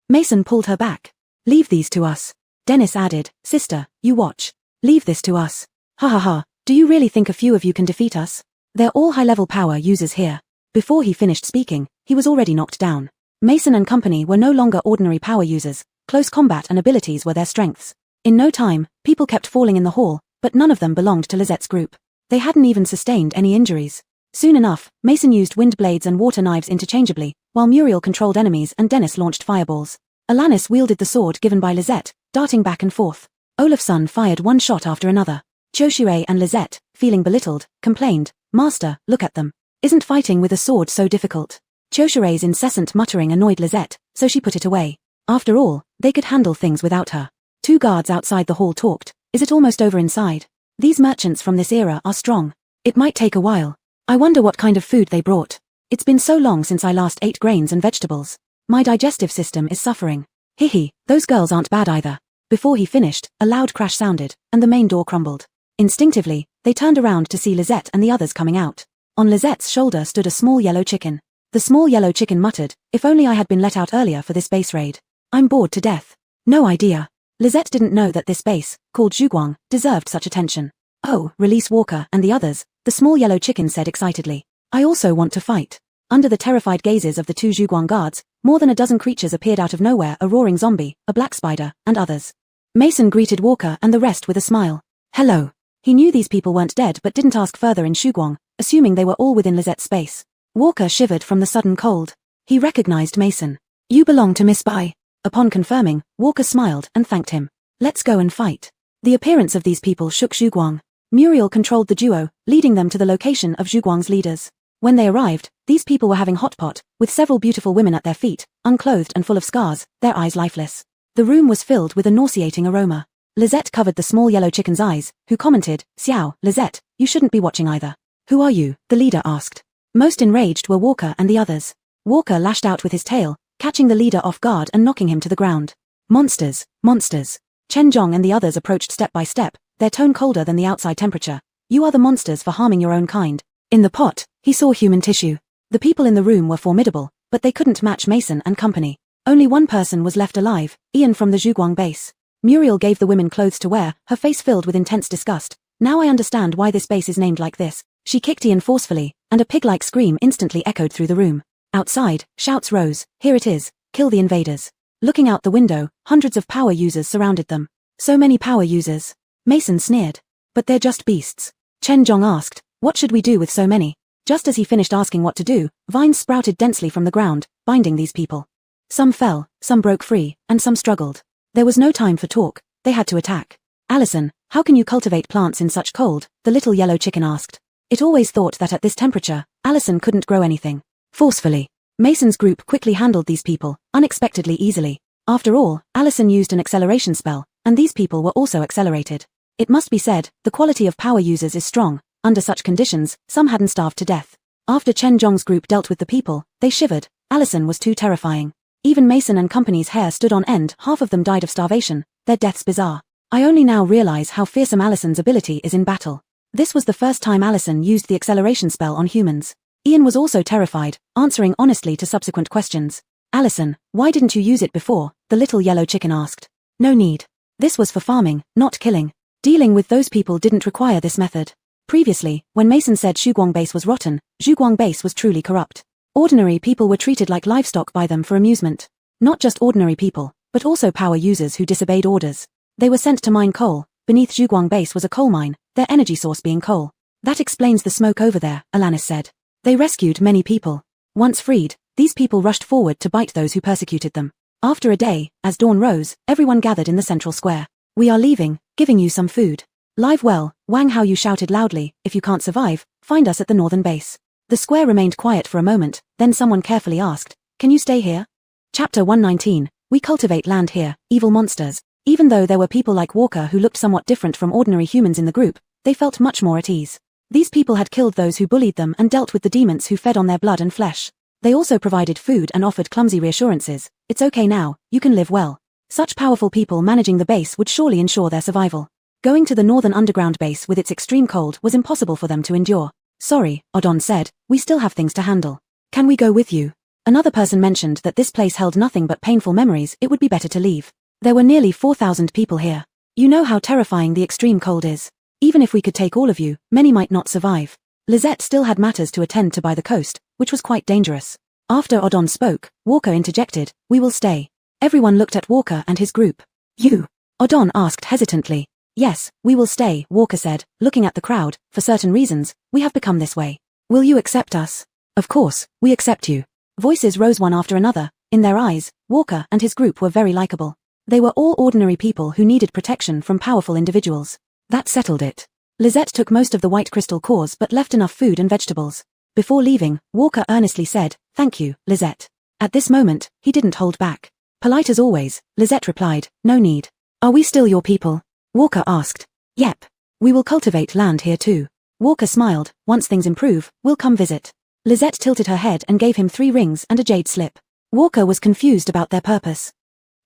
Mason pulled her back. Leave these to us. Dennis added, sister, you watch. Leave this to us. Ha ha ha, do you really think a few of you can defeat us? They're all high-level power users here. Before he finished speaking, he was already knocked down. Mason and company were no longer ordinary power users. Close combat and abilities were their strengths. In no time, people kept falling in the hall, but none of them belonged to Lisette's group. They hadn't even sustained any injuries. Soon enough, Mason used wind blades and water knives interchangeably, while Muriel controlled enemies and Dennis launched fireballs. Alanis wielded the sword given by Lisette, darting back and forth. Olafsson fired one shot after another. Choshire and Lisette, feeling belittled, complained, Master, look at them. Isn't fighting with a sword so difficult? Choshire's incessant muttering annoyed Lisette, so she put it away. After all, they could handle things without her. Two guards outside the hall talked. Is it almost over inside? These merchants from this era are strong. It might take a while. I wonder what kind of food they brought. It's been so long since I last ate grains and vegetables. My digestive system is suffering. Hihi, those girls aren't bad either. Before he finished, a loud crash sounded, and the main door crumbled. Instinctively, they turned around to see Lisette and the others coming out. On Lisette's shoulder stood a small yellow chicken. The small yellow chicken muttered, if only I had been let out earlier for this base raid. I'm bored to death. No idea. Lisette didn't know that this base, called Zhuguang, deserved such attention. Oh, release Walker and the others, the small yellow chicken said excitedly. I also want to fight. Under the terrified gazes of the two Zhuguang guards, more than a dozen creatures appeared out of nowhere, a roaring zombie, a black spider, and others. Mason greeted Walker and the rest with a smile. Hello. He knew these people weren't dead but didn't ask further in Zhuguang, assuming they were all within Lisette's space. Walker shivered from the sudden cold. He recognized Mason. You belong to Miss Bai. Upon confirming, Walker smiled and thanked him. Let's go and fight. The appearance of these people shook Zhuguang. Muriel controlled the duo, leading them to the location of Zhuguang's leaders. When they arrived, these people were having hot pot, with several beautiful women at their feet, unclothed and full of scars, their eyes lifeless. The room was filled with a nauseating aroma. Lisette covered the small yellow chicken's eyes, who commented, Xiao, Lisette, you shouldn't be watching either. Who are you? The leader asked. Most enraged were Walker and the others. Walker lashed out with his tail, catching the leader off guard and knocking him to the ground. Monsters, monsters. Chen Zhong and the others approached step by step, their tone colder than the outside temperature. You are the monsters for harming your own kind. In the pot, he saw human tissue. The people in the room were formidable, but they couldn't match Mason and company. Only one person was left alive, Ian from the Zhuguang base. Muriel gave the women clothes to wear, her face filled with intense disgust. Now I understand why this base is named like this. She kicked Ian forcefully, and a pig-like scream instantly echoed through the room. Outside, shouts rose, "Here it is, kill the invaders." Looking out the window, hundreds of power users surrounded them. So many power users. Mason sneered. But they're just beasts. Chen Zhong asked, what should we do with so many? Just as he finished asking what to do, vines sprouted densely from the ground, binding these people. Some fell, some broke free, and some struggled. There was no time for talk, they had to attack. Allison, how can you cultivate plants in such cold? The little yellow chicken asked. It always thought that at this temperature, Allison couldn't grow anything. Forcefully. Mason's group quickly handled these people, unexpectedly easily. After all, Allison used an acceleration spell, and these people were also accelerated. It must be said, the quality of power users is strong. Under such conditions, some hadn't starved to death. After Chen Zhong's group dealt with the people, they shivered. Allison was too terrifying. Even Mason and company's hair stood on end, half of them died of starvation, their deaths bizarre. I only now realize how fearsome Allison's ability is in battle. This was the first time Allison used the acceleration spell on humans. Ian was also terrified, answering honestly to subsequent questions. Allison, why didn't you use it before? The little yellow chicken asked. No need. This was for farming, not killing. Dealing with those people didn't require this method. Previously, when Mason said Zhuguang base was rotten, Zhuguang base was truly corrupt. Ordinary people were treated like livestock by them for amusement. Not just ordinary people, but also power users who disobeyed orders. They were sent to mine coal. Beneath Zhuguang base was a coal mine, their energy source being coal. That explains the smoke over there, Alanis said. They rescued many people. Once freed, these people rushed forward to bite those who persecuted them. After a day, as dawn rose, everyone gathered in the central square. We are leaving, giving you some food. Live well, Wang Hao Yu shouted loudly, if you can't survive, find us at the northern base. The square remained quiet for a moment, then someone carefully asked, can you stay here? Chapter 119, we cultivate land here, evil monsters. Even though there were people like Walker who looked somewhat different from ordinary humans in the group, they felt much more at ease. These people had killed those who bullied them and dealt with the demons who fed on their blood and flesh. They also provided food and offered clumsy reassurances, it's okay now, you can live well. Such powerful people managing the base would surely ensure their survival. Going to the northern underground base with its extreme cold was impossible for them to endure. Sorry, Odon said, we still have things to handle. Can we go with you? Another person mentioned that this place held nothing but painful memories, it would be better to leave. There were nearly 4,000 people here. You know how terrifying the extreme cold is. Even if we could take all of you, many might not survive. Lizette still had matters to attend to by the coast, which was quite dangerous. After Odon spoke, Walker interjected, we will stay. Everyone looked at Walker and his group. You? Odon asked hesitantly. Yes, we will stay, Walker said, looking at the crowd. For certain reasons, we have become this way. Will you accept us? Of course, we accept you. Voices rose one after another. In their eyes, Walker and his group were very likable. They were all ordinary people who needed protection from powerful individuals. That settled it. Lizette took most of the white crystal cores but left enough food and vegetables. Before leaving, Walker earnestly said, thank you, Lizette. At this moment, he didn't hold back. Polite as always, Lizette replied, no need. Are we still your people? Walker asked. Yep. We will cultivate land here too. Walker smiled, once things improve, we'll come visit. Lizette tilted her head and gave him 3 rings and a jade slip. Walker was confused about their purpose.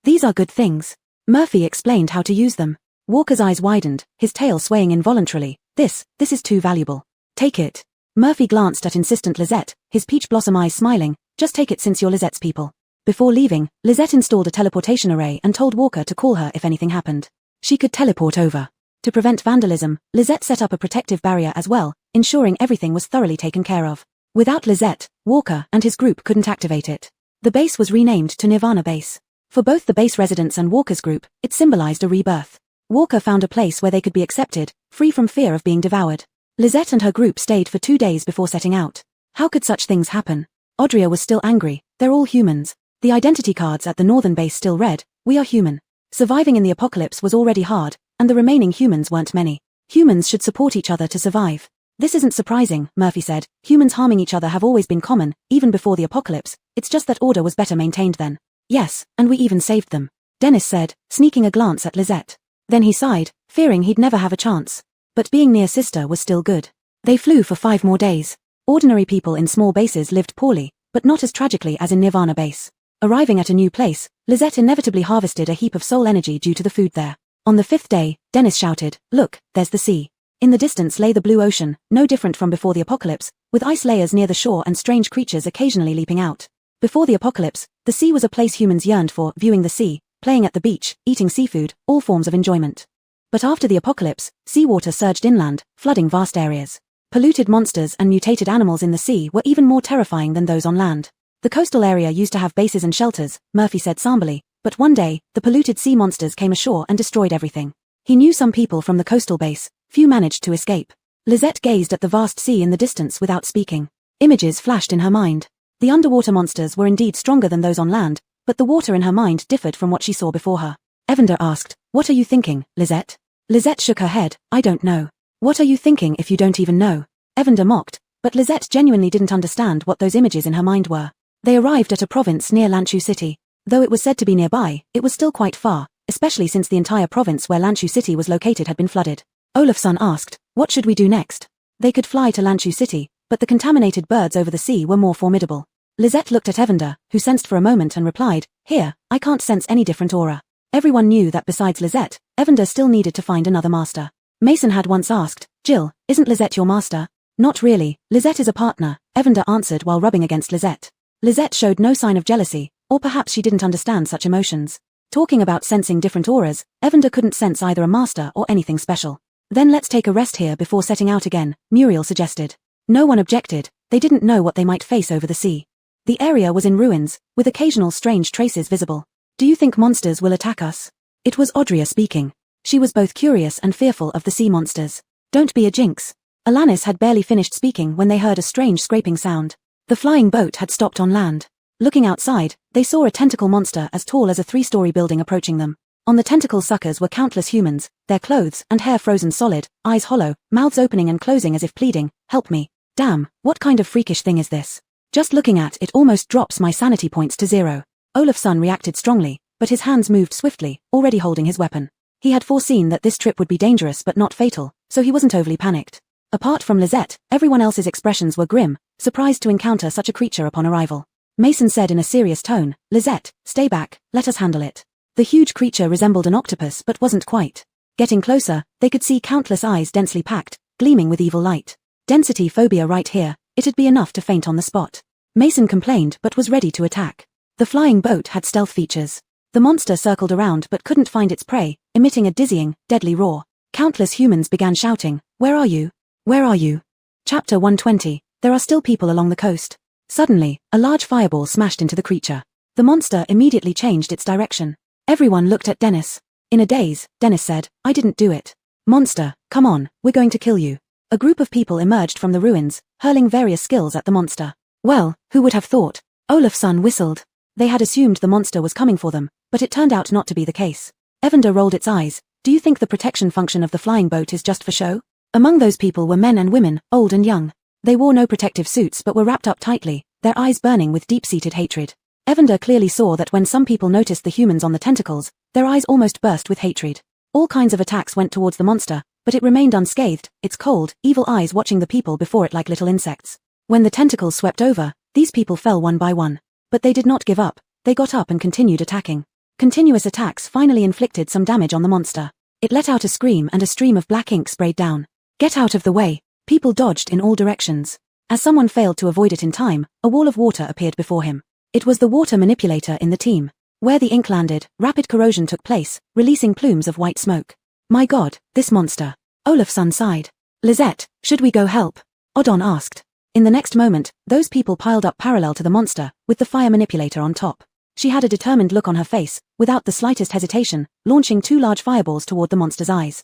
These are good things. Murphy explained how to use them. Walker's eyes widened, his tail swaying involuntarily. This is too valuable. Take it. Murphy glanced at insistent Lizette, his peach blossom eyes smiling, just take it since you're Lizette's people. Before leaving, Lizette installed a teleportation array and told Walker to call her if anything happened. She could teleport over. To prevent vandalism, Lizette set up a protective barrier as well, ensuring everything was thoroughly taken care of. Without Lizette, Walker and his group couldn't activate it. The base was renamed to Nirvana Base. For both the base residents and Walker's group, it symbolized a rebirth. Walker found a place where they could be accepted, free from fear of being devoured. Lizette and her group stayed for 2 days before setting out. How could such things happen? Audria was still angry, they're all humans. The identity cards at the northern base still read, we are human. Surviving in the apocalypse was already hard, and the remaining humans weren't many. Humans should support each other to survive. This isn't surprising, Murphy said, humans harming each other have always been common, even before the apocalypse, it's just that order was better maintained then. Yes, and we even saved them. Dennis said, sneaking a glance at Lizette. Then he sighed, fearing he'd never have a chance. But being near sister was still good. They flew for 5 more days. Ordinary people in small bases lived poorly, but not as tragically as in Nirvana Base. Arriving at a new place, Lizette inevitably harvested a heap of soul energy due to the food there. On the 5th day, Dennis shouted, look, there's the sea. In the distance lay the blue ocean, no different from before the apocalypse, with ice layers near the shore and strange creatures occasionally leaping out. Before the apocalypse, the sea was a place humans yearned for, viewing the sea, playing at the beach, eating seafood, all forms of enjoyment. But after the apocalypse, seawater surged inland, flooding vast areas. Polluted monsters and mutated animals in the sea were even more terrifying than those on land. The coastal area used to have bases and shelters, Murphy said somberly, but one day, the polluted sea monsters came ashore and destroyed everything. He knew some people from the coastal base, few managed to escape. Lisette gazed at the vast sea in the distance without speaking. Images flashed in her mind. The underwater monsters were indeed stronger than those on land, but the water in her mind differed from what she saw before her. Evander asked, "What are you thinking, Lisette?" Lisette shook her head, "I don't know." "What are you thinking if you don't even know?" Evander mocked, but Lisette genuinely didn't understand what those images in her mind were. They arrived at a province near Lanchu City. Though it was said to be nearby, it was still quite far, especially since the entire province where Lanchu City was located had been flooded. Olafsson asked, "What should we do next?" They could fly to Lanchu City, but the contaminated birds over the sea were more formidable. Lisette looked at Evander, who sensed for a moment and replied, "Here, I can't sense any different aura." Everyone knew that besides Lisette, Evander still needed to find another master. Mason had once asked, "Jill, isn't Lisette your master?" "Not really, Lisette is a partner," Evander answered while rubbing against Lisette. Lisette showed no sign of jealousy, or perhaps she didn't understand such emotions. Talking about sensing different auras, Evander couldn't sense either a master or anything special. "Then let's take a rest here before setting out again," Muriel suggested. No one objected, they didn't know what they might face over the sea. The area was in ruins, with occasional strange traces visible. "Do you think monsters will attack us?" It was Audria speaking. She was both curious and fearful of the sea monsters. "Don't be a jinx." Alanis had barely finished speaking when they heard a strange scraping sound. The flying boat had stopped on land. Looking outside, they saw a tentacle monster as tall as a 3-story building approaching them. On the tentacle suckers were countless humans, their clothes and hair frozen solid, eyes hollow, mouths opening and closing as if pleading, "Help me." "Damn, what kind of freakish thing is this? Just looking at it almost drops my sanity points to 0. Olafsson reacted strongly, but his hands moved swiftly, already holding his weapon. He had foreseen that this trip would be dangerous but not fatal, so he wasn't overly panicked. Apart from Lisette, everyone else's expressions were grim, surprised to encounter such a creature upon arrival. Mason said in a serious tone, "Lisette, stay back, let us handle it." The huge creature resembled an octopus but wasn't quite. Getting closer, they could see countless eyes densely packed, gleaming with evil light. Density phobia right here, it'd be enough to faint on the spot. Mason complained but was ready to attack. The flying boat had stealth features. The monster circled around but couldn't find its prey, emitting a dizzying, deadly roar. Countless humans began shouting, "Where are you? Where are you?" Chapter 120, There are still people along the coast. Suddenly, a large fireball smashed into the creature. The monster immediately changed its direction. Everyone looked at Dennis. In a daze, Dennis said, "I didn't do it. Monster, come on, we're going to kill you." A group of people emerged from the ruins, hurling various skills at the monster. Well, who would have thought? Olafsson whistled. They had assumed the monster was coming for them, but it turned out not to be the case. Evander rolled its eyes. "Do you think the protection function of the flying boat is just for show?" Among those people were men and women, old and young. They wore no protective suits but were wrapped up tightly, their eyes burning with deep-seated hatred. Evander clearly saw that when some people noticed the humans on the tentacles, their eyes almost burst with hatred. All kinds of attacks went towards the monster, but it remained unscathed, its cold, evil eyes watching the people before it like little insects. When the tentacles swept over, these people fell one by one. But they did not give up, they got up and continued attacking. Continuous attacks finally inflicted some damage on the monster. It let out a scream and a stream of black ink sprayed down. "Get out of the way." People dodged in all directions. As someone failed to avoid it in time, a wall of water appeared before him. It was the water manipulator in the team. Where the ink landed, rapid corrosion took place, releasing plumes of white smoke. "My God, this monster." Olafsson sighed. "Lisette, should we go help?" Odon asked. In the next moment, those people piled up parallel to the monster, with the fire manipulator on top. She had a determined look on her face, without the slightest hesitation, launching 2 large fireballs toward the monster's eyes.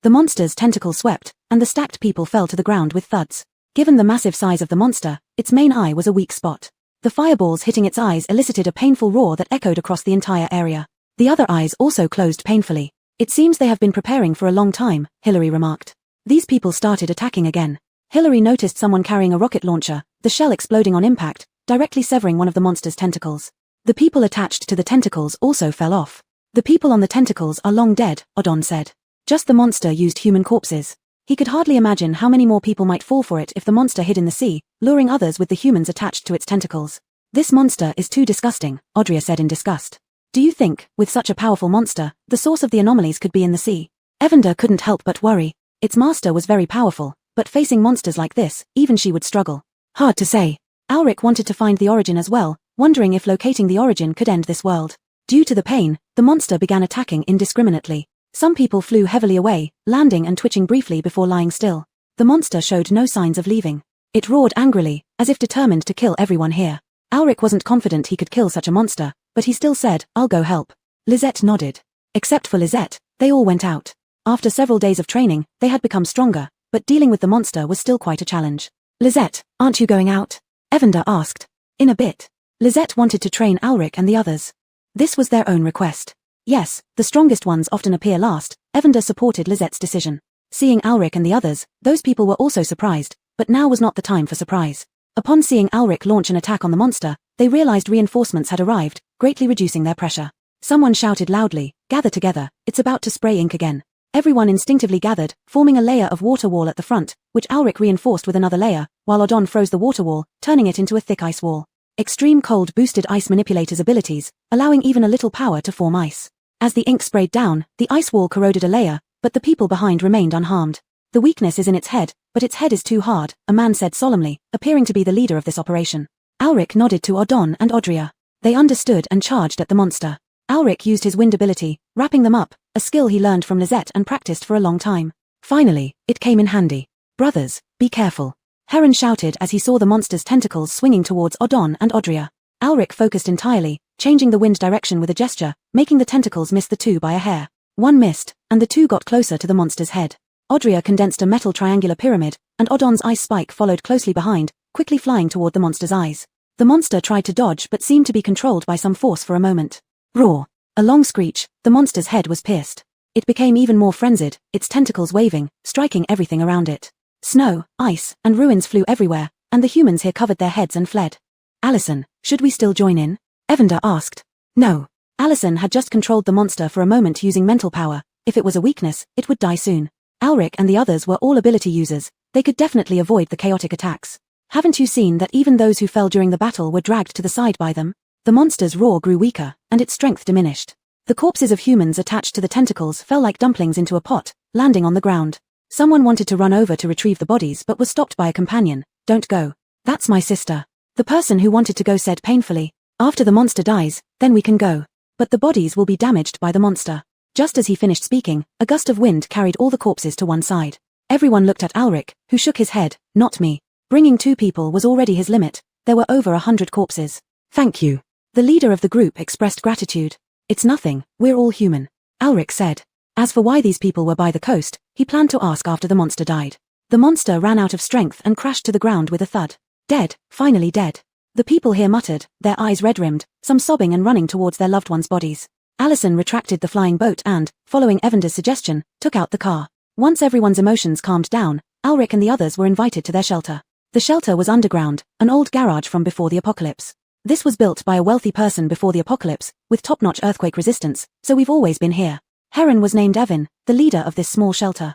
The monster's tentacles swept, and the stacked people fell to the ground with thuds. Given the massive size of the monster, its main eye was a weak spot. The fireballs hitting its eyes elicited a painful roar that echoed across the entire area. The other eyes also closed painfully. "It seems they have been preparing for a long time," Hillary remarked. These people started attacking again. Hillary noticed someone carrying a rocket launcher, the shell exploding on impact, directly severing one of the monster's tentacles. The people attached to the tentacles also fell off. "The people on the tentacles are long dead," Odon said. Just the monster used human corpses. He could hardly imagine how many more people might fall for it if the monster hid in the sea, luring others with the humans attached to its tentacles. "This monster is too disgusting," Audria said in disgust. "Do you think, with such a powerful monster, the source of the anomalies could be in the sea?" Evander couldn't help but worry. Its master was very powerful, but facing monsters like this, even she would struggle. "Hard to say." Alric wanted to find the origin as well, wondering if locating the origin could end this world. Due to the pain, the monster began attacking indiscriminately. Some people flew heavily away, landing and twitching briefly before lying still. The monster showed no signs of leaving. It roared angrily, as if determined to kill everyone here. Ulrich wasn't confident he could kill such a monster, but he still said, "I'll go help." Lisette nodded. Except for Lisette, they all went out. After several days of training, they had become stronger, but dealing with the monster was still quite a challenge. "Lisette, aren't you going out?" Evander asked. "In a bit." Lisette wanted to train Ulrich and the others. This was their own request. Yes, the strongest ones often appear last. Evander supported Lisette's decision. Seeing Ulrich and the others, those people were also surprised, but now was not the time for surprise. Upon seeing Ulrich launch an attack on the monster, they realized reinforcements had arrived, greatly reducing their pressure. Someone shouted loudly, "Gather together, it's about to spray ink again." Everyone instinctively gathered, forming a layer of water wall at the front, which Ulrich reinforced with another layer, while Odon froze the water wall, turning it into a thick ice wall. Extreme cold boosted Ice Manipulator's abilities, allowing even a little power to form ice. As the ink sprayed down, the ice wall corroded a layer, but the people behind remained unharmed. "The weakness is in its head, but its head is too hard," a man said solemnly, appearing to be the leader of this operation. Ulrich nodded to Odon and Odria. They understood and charged at the monster. Ulrich used his wind ability, wrapping them up, a skill he learned from Lisette and practiced for a long time. Finally, it came in handy. "Brothers, be careful." Heron shouted as he saw the monster's tentacles swinging towards Odon and Odria. Ulrich focused entirely, changing the wind direction with a gesture, making the tentacles miss the two by a hair. One missed, and the two got closer to the monster's head. Odria condensed a metal triangular pyramid, and Odon's ice spike followed closely behind, quickly flying toward the monster's eyes. The monster tried to dodge but seemed to be controlled by some force for a moment. Roar! A long screech, the monster's head was pierced. It became even more frenzied, its tentacles waving, striking everything around it. Snow, ice, and ruins flew everywhere, and the humans here covered their heads and fled. "Allison, should we still join in?" Evander asked. No. Allison had just controlled the monster for a moment using mental power. If it was a weakness, it would die soon. Ulrich and the others were all ability users. They could definitely avoid the chaotic attacks. Haven't you seen that even those who fell during the battle were dragged to the side by them? The monster's roar grew weaker, and its strength diminished. The corpses of humans attached to the tentacles fell like dumplings into a pot, landing on the ground. Someone wanted to run over to retrieve the bodies but was stopped by a companion. "Don't go. That's my sister." The person who wanted to go said painfully, "After the monster dies, then we can go. But the bodies will be damaged by the monster." Just as he finished speaking, a gust of wind carried all the corpses to one side. Everyone looked at Ulrich, who shook his head. "Not me." Bringing 2 people was already his limit. There were over 100 corpses. "Thank you." The leader of the group expressed gratitude. "It's nothing, we're all human," Ulrich said. As for why these people were by the coast, he planned to ask after the monster died. The monster ran out of strength and crashed to the ground with a thud. Dead, finally dead. The people here muttered, their eyes red-rimmed, some sobbing and running towards their loved ones' bodies. Allison retracted the flying boat and, following Evander's suggestion, took out the car. Once everyone's emotions calmed down, Ulrich and the others were invited to their shelter. The shelter was underground, an old garage from before the apocalypse. This was built by a wealthy person before the apocalypse, with top-notch earthquake resistance, so we've always been here. Heron was named Evin, the leader of this small shelter.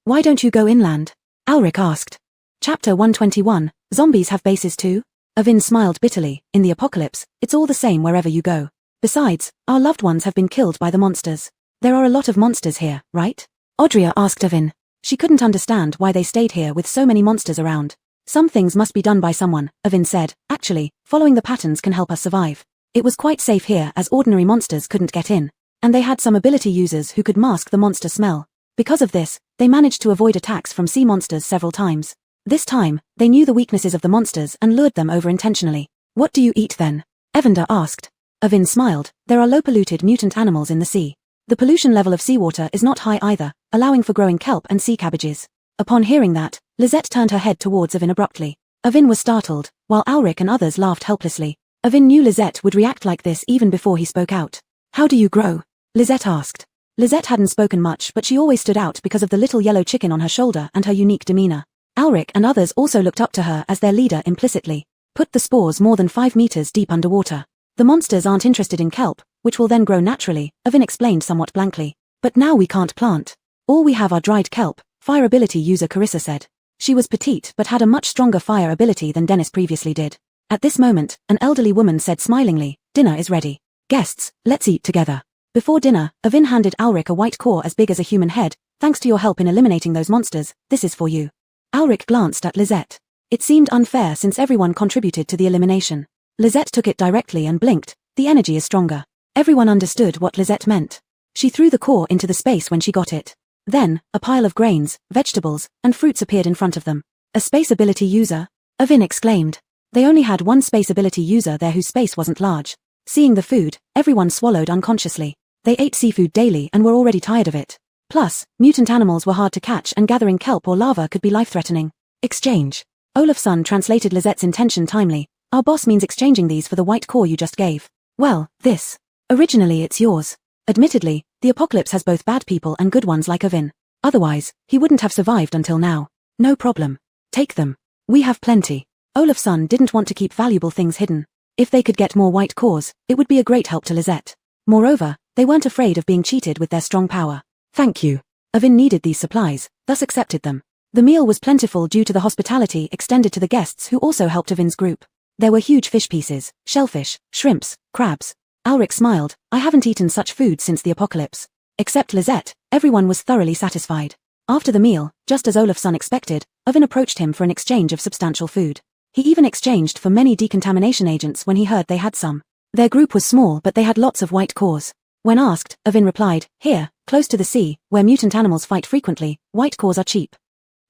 "Why don't you go inland?" Ulrich asked. Chapter 121, Zombies have bases too? Evin smiled bitterly. "In the apocalypse, it's all the same wherever you go. Besides, our loved ones have been killed by the monsters. There are a lot of monsters here, right?" Odria asked Evin. She couldn't understand why they stayed here with so many monsters around. "Some things must be done by someone," Evin said. "Actually, following the patterns can help us survive. It was quite safe here as ordinary monsters couldn't get in. And they had some ability users who could mask the monster smell. Because of this, they managed to avoid attacks from sea monsters several times. This time, they knew the weaknesses of the monsters and lured them over intentionally." "What do you eat then?" Evander asked. Evin smiled. "There are low-polluted mutant animals in the sea. The pollution level of seawater is not high either, allowing for growing kelp and sea cabbages." Upon hearing that, Lisette turned her head towards Evin abruptly. Evin was startled, while Ulrich and others laughed helplessly. Evin knew Lisette would react like this even before he spoke out. "How do you grow?" Lisette asked. Lisette hadn't spoken much but she always stood out because of the little yellow chicken on her shoulder and her unique demeanor. Ulrich and others also looked up to her as their leader implicitly. "Put the spores more than 5 meters deep underwater. The monsters aren't interested in kelp, which will then grow naturally," Evin explained somewhat blankly. "But now we can't plant. All we have are dried kelp," fire ability user Carissa said. She was petite but had a much stronger fire ability than Dennis previously did. At this moment, an elderly woman said smilingly, "Dinner is ready. Guests, let's eat together." Before dinner, Evin handed Ulrich a white core as big as a human head. "Thanks to your help in eliminating those monsters, this is for you." Ulrich glanced at Lisette. It seemed unfair since everyone contributed to the elimination. Lisette took it directly and blinked. The energy is stronger. Everyone understood what Lisette meant. She threw the core into the space when she got it. Then, a pile of grains, vegetables, and fruits appeared in front of them. A space ability user? Avin exclaimed. They only had one space ability user there whose space wasn't large. Seeing the food, everyone swallowed unconsciously. They ate seafood daily and were already tired of it. Plus, mutant animals were hard to catch and gathering kelp or lava could be life-threatening. Exchange. Olafson translated Lisette's intention timely. Our boss means exchanging these for the white core you just gave. Well, this. Originally it's yours. Admittedly, the apocalypse has both bad people and good ones like Avin. Otherwise, he wouldn't have survived until now. No problem. Take them. We have plenty. Olafson didn't want to keep valuable things hidden. If they could get more white cores, it would be a great help to Lisette. Moreover, they weren't afraid of being cheated with their strong power. Thank you. Avin needed these supplies, thus accepted them. The meal was plentiful due to the hospitality extended to the guests who also helped Avin's group. There were huge fish pieces, shellfish, shrimps, crabs. Alric smiled. I haven't eaten such food since the apocalypse. Except Lisette, everyone was thoroughly satisfied. After the meal, just as Olafson expected, Avin approached him for an exchange of substantial food. He even exchanged for many decontamination agents when he heard they had some. Their group was small but they had lots of white cores. When asked, Avin replied, here, close to the sea, where mutant animals fight frequently, white cores are cheap.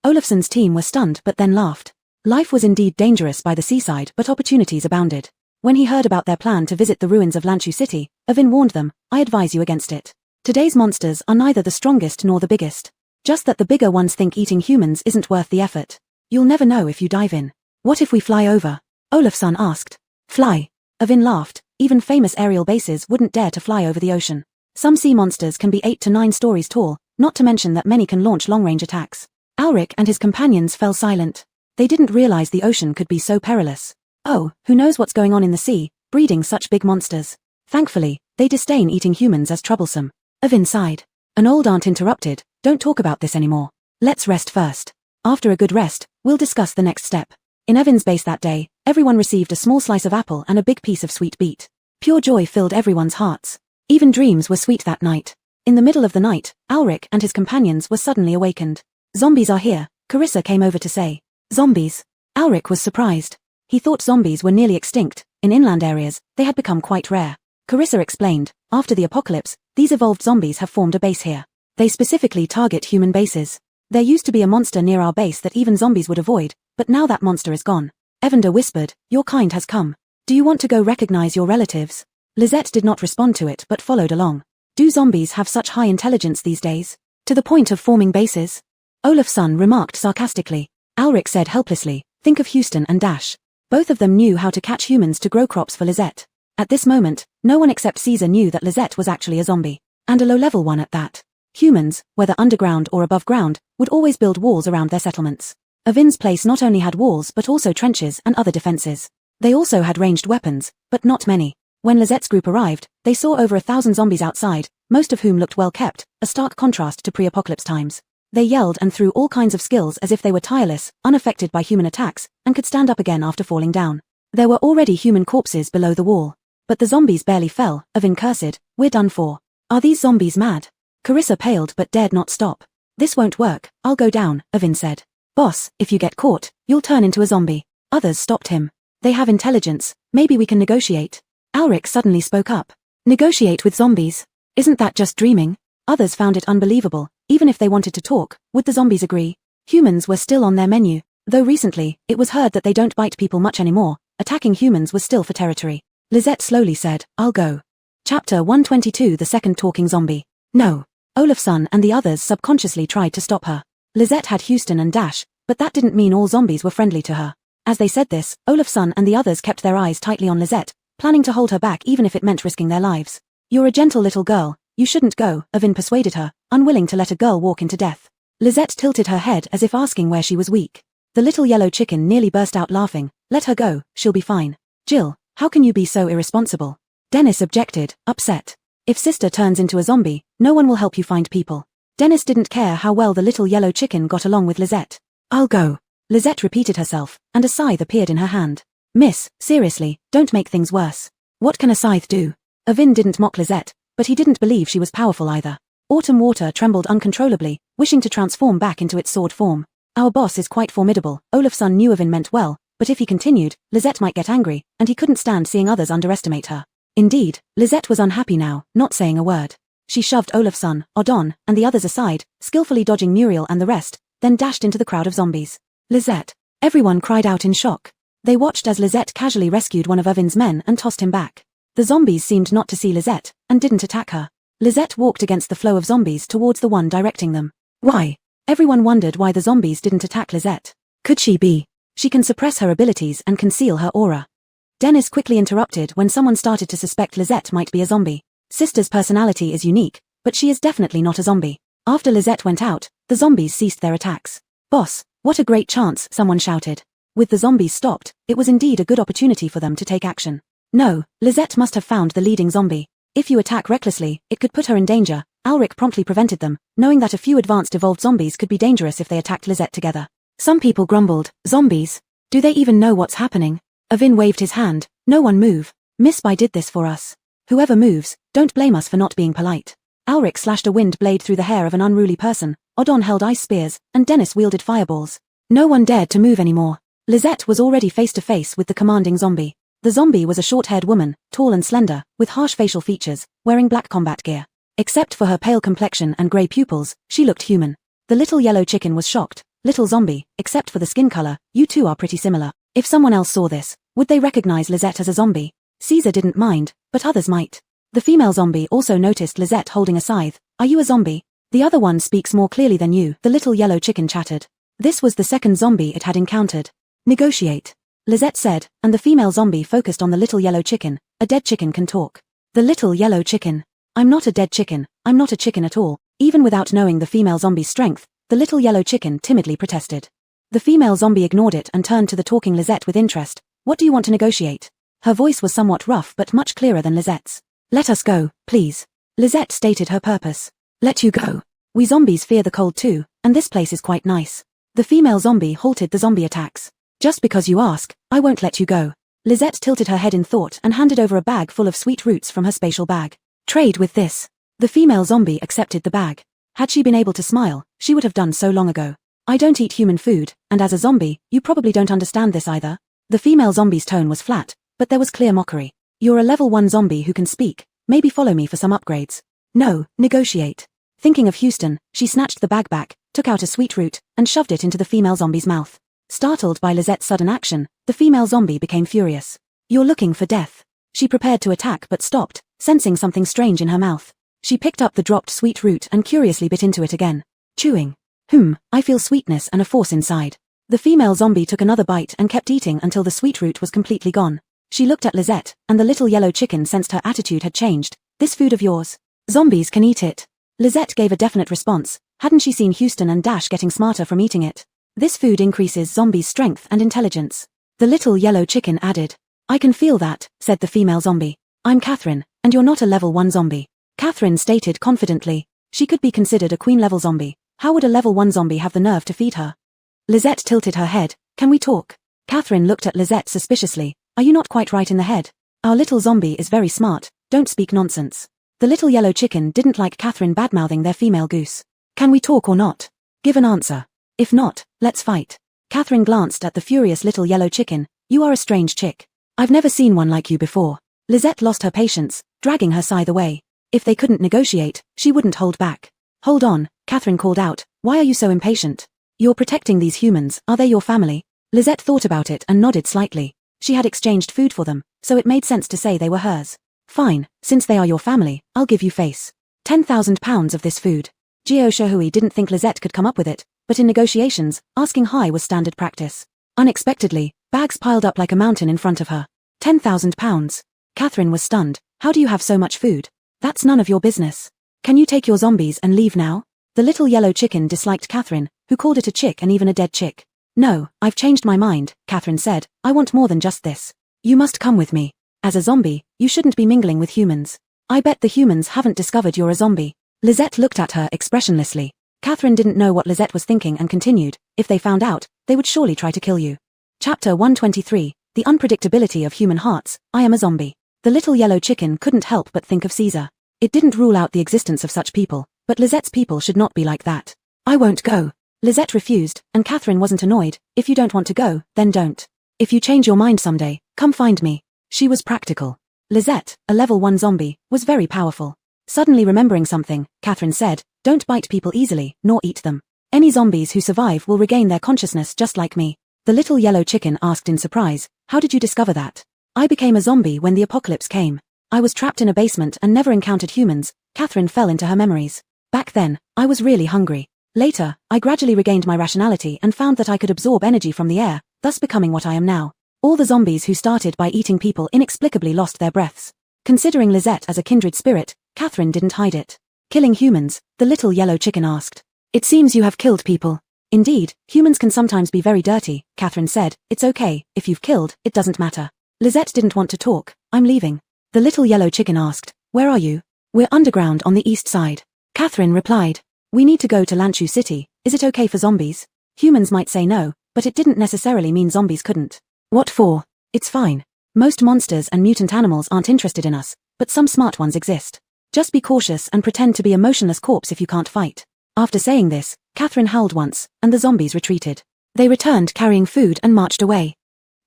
Olafson's team were stunned but then laughed. Life was indeed dangerous by the seaside but opportunities abounded. When he heard about their plan to visit the ruins of Lanchu City, Avin warned them, I advise you against it. Today's monsters are neither the strongest nor the biggest. Just that the bigger ones think eating humans isn't worth the effort. You'll never know if you dive in. What if we fly over? Olafson asked. Fly. Avin laughed. Even famous aerial bases wouldn't dare to fly over the ocean. Some sea monsters can be 8 to 9 stories tall, not to mention that many can launch long-range attacks. Alric and his companions fell silent. They didn't realize the ocean could be so perilous. Oh, who knows what's going on in the sea, breeding such big monsters. Thankfully, they disdain eating humans as troublesome. Avin sighed. An old aunt interrupted, don't talk about this anymore. Let's rest first. After a good rest, we'll discuss the next step. In Evan's base that day, everyone received a small slice of apple and a big piece of sweet beet. Pure joy filled everyone's hearts. Even dreams were sweet that night. In the middle of the night, Alric and his companions were suddenly awakened. Zombies are here, Carissa came over to say. Zombies? Alric was surprised. He thought zombies were nearly extinct. In inland areas, they had become quite rare. Carissa explained, after the apocalypse, these evolved zombies have formed a base here. They specifically target human bases. There used to be a monster near our base that even zombies would avoid, but now that monster is gone. Evander whispered, your kind has come. Do you want to go recognize your relatives? Lisette did not respond to it but followed along. Do zombies have such high intelligence these days? To the point of forming bases? Olafson remarked sarcastically. Alric said helplessly, think of Houston and Dash. Both of them knew how to catch humans to grow crops for Lisette. At this moment, no one except Caesar knew that Lisette was actually a zombie. And a low-level one at that. Humans, whether underground or above ground, would always build walls around their settlements. Avin's place not only had walls but also trenches and other defenses. They also had ranged weapons, but not many. When Lisette's group arrived, they saw over 1,000 zombies outside, most of whom looked well kept, a stark contrast to pre-apocalypse times. They yelled and threw all kinds of skills as if they were tireless, unaffected by human attacks, and could stand up again after falling down. There were already human corpses below the wall. But the zombies barely fell. Avin cursed, we're done for. Are these zombies mad? Carissa paled but dared not stop. This won't work, I'll go down, Avin said. Boss, if you get caught, you'll turn into a zombie. Others stopped him. They have intelligence, maybe we can negotiate. Alric suddenly spoke up. Negotiate with zombies? Isn't that just dreaming? Others found it unbelievable. Even if they wanted to talk, would the zombies agree? Humans were still on their menu, though recently, it was heard that they don't bite people much anymore. Attacking humans was still for territory. Lisette slowly said, I'll go. Chapter 122 The Second Talking Zombie. No. Olafson and the others subconsciously tried to stop her. Lisette had Houston and Dash, but that didn't mean all zombies were friendly to her. As they said this, Olafson and the others kept their eyes tightly on Lisette, planning to hold her back even if it meant risking their lives. You're a gentle little girl, you shouldn't go, Avin persuaded her, unwilling to let a girl walk into death. Lisette tilted her head as if asking where she was weak. The little yellow chicken nearly burst out laughing. Let her go, she'll be fine. Jill, how can you be so irresponsible? Dennis objected, upset. If sister turns into a zombie, no one will help you find people. Dennis didn't care how well the little yellow chicken got along with Lisette. I'll go. Lisette repeated herself, and a scythe appeared in her hand. Miss, seriously, don't make things worse. What can a scythe do? Avin didn't mock Lisette, but he didn't believe she was powerful either. Autumn Water trembled uncontrollably, wishing to transform back into its sword form. Our boss is quite formidable, Olafson knew Avin meant well, but if he continued, Lisette might get angry, and he couldn't stand seeing others underestimate her. Indeed, Lisette was unhappy now, not saying a word. She shoved Olafsson, Odon, and the others aside, skillfully dodging Muriel and the rest, then dashed into the crowd of zombies. Lisette! Everyone cried out in shock. They watched as Lisette casually rescued one of Ovin's men and tossed him back. The zombies seemed not to see Lisette, and didn't attack her. Lisette walked against the flow of zombies towards the one directing them. Why? Everyone wondered why the zombies didn't attack Lisette. Could she be? She can suppress her abilities and conceal her aura. Dennis quickly interrupted when someone started to suspect Lisette might be a zombie. Sister's personality is unique, but she is definitely not a zombie. After Lisette went out, the zombies ceased their attacks. Boss, what a great chance, someone shouted. With the zombies stopped, it was indeed a good opportunity for them to take action. No, Lisette must have found the leading zombie. If you attack recklessly, it could put her in danger. Alric promptly prevented them, knowing that a few advanced evolved zombies could be dangerous if they attacked Lisette together. Some people grumbled, zombies? Do they even know what's happening? Ovin waved his hand, no one move. Miss Bai did this for us. Whoever moves, don't blame us for not being polite. Alric slashed a wind blade through the hair of an unruly person, Odon held ice spears, and Dennis wielded fireballs. No one dared to move anymore. Lisette was already face to face with the commanding zombie. The zombie was a short-haired woman, tall and slender, with harsh facial features, wearing black combat gear. Except for her pale complexion and grey pupils, she looked human. The little yellow chicken was shocked. Little zombie, except for the skin color, you two are pretty similar. If someone else saw this, would they recognize Lisette as a zombie? Caesar didn't mind, but others might. The female zombie also noticed Lisette holding a scythe. Are you a zombie? The other one speaks more clearly than you, the little yellow chicken chattered. This was the second zombie it had encountered. Negotiate. Lisette said, and the female zombie focused on the little yellow chicken. A dead chicken can talk. The little yellow chicken. I'm not a dead chicken, I'm not a chicken at all. Even without knowing the female zombie's strength, the little yellow chicken timidly protested. The female zombie ignored it and turned to the talking Lisette with interest. What do you want to negotiate? Her voice was somewhat rough but much clearer than Lisette's. Let us go, please. Lisette stated her purpose. Let you go. We zombies fear the cold too, and this place is quite nice. The female zombie halted the zombie attacks. Just because you ask, I won't let you go. Lisette tilted her head in thought and handed over a bag full of sweet roots from her spatial bag. Trade with this. The female zombie accepted the bag. Had she been able to smile, she would have done so long ago. I don't eat human food, and as a zombie, you probably don't understand this either. The female zombie's tone was flat, but there was clear mockery. You're a level 1 zombie who can speak, maybe follow me for some upgrades. No, negotiate. Thinking of Houston, she snatched the bag back, took out a sweet root, and shoved it into the female zombie's mouth. Startled by Lisette's sudden action, the female zombie became furious. You're looking for death. She prepared to attack but stopped, sensing something strange in her mouth. She picked up the dropped sweet root and curiously bit into it again. Chewing. I feel sweetness and a force inside. The female zombie took another bite and kept eating until the sweet root was completely gone. She looked at Lisette, and the little yellow chicken sensed her attitude had changed. This food of yours. Zombies can eat it. Lisette gave a definite response. Hadn't she seen Houston and Dash getting smarter from eating it? This food increases zombies' strength and intelligence. The little yellow chicken added. I can feel that, said the female zombie. I'm Catherine, and you're not a level 1 zombie. Catherine stated confidently. She could be considered a queen-level zombie. How would a level 1 zombie have the nerve to feed her? Lisette tilted her head. Can we talk? Catherine looked at Lisette suspiciously. Are you not quite right in the head? Our little zombie is very smart. Don't speak nonsense. The little yellow chicken didn't like Catherine badmouthing their female goose. Can we talk or not? Give an answer. If not, let's fight. Catherine glanced at the furious little yellow chicken. You are a strange chick. I've never seen one like you before. Lisette lost her patience, dragging her scythe away. If they couldn't negotiate, she wouldn't hold back. Hold on, Catherine called out. Why are you so impatient? You're protecting these humans, are they your family? Lisette thought about it and nodded slightly. She had exchanged food for them, so it made sense to say they were hers. Fine, since they are your family, I'll give you face. 10,000 pounds of this food. Gio Shohui didn't think Lisette could come up with it, but in negotiations, asking high was standard practice. Unexpectedly, bags piled up like a mountain in front of her. 10,000 pounds. Catherine was stunned. How do you have so much food? That's none of your business. Can you take your zombies and leave now? The little yellow chicken disliked Catherine, who called it a chick and even a dead chick. No, I've changed my mind, Catherine said. I want more than just this. You must come with me. As a zombie, you shouldn't be mingling with humans. I bet the humans haven't discovered you're a zombie. Lisette looked at her expressionlessly. Catherine didn't know what Lisette was thinking and continued. If they found out, they would surely try to kill you. Chapter 123, The Unpredictability of Human Hearts. I am a zombie. The little yellow chicken couldn't help but think of Caesar. It didn't rule out the existence of such people, but Lisette's people should not be like that. I won't go. Lisette refused, and Catherine wasn't annoyed. If you don't want to go, then don't. If you change your mind someday, come find me. She was practical. Lisette, a level 1 zombie, was very powerful. Suddenly remembering something, Catherine said, don't bite people easily, nor eat them. Any zombies who survive will regain their consciousness just like me. The little yellow chicken asked in surprise, how did you discover that? I became a zombie when the apocalypse came. I was trapped in a basement and never encountered humans. Catherine fell into her memories. Back then, I was really hungry. Later, I gradually regained my rationality and found that I could absorb energy from the air, thus becoming what I am now. All the zombies who started by eating people inexplicably lost their breaths. Considering Lisette as a kindred spirit, Catherine didn't hide it. Killing humans, the little yellow chicken asked. It seems you have killed people. Indeed, humans can sometimes be very dirty, Catherine said. It's okay, if you've killed, it doesn't matter. Lisette didn't want to talk. I'm leaving. The little yellow chicken asked, where are you? We're underground on the east side. Catherine replied, we need to go to Lanchu City. Is it okay for zombies? Humans might say no, but it didn't necessarily mean zombies couldn't. What for? It's fine. Most monsters and mutant animals aren't interested in us, but some smart ones exist. Just be cautious and pretend to be a motionless corpse if you can't fight. After saying this, Catherine howled once, and the zombies retreated. They returned carrying food and marched away.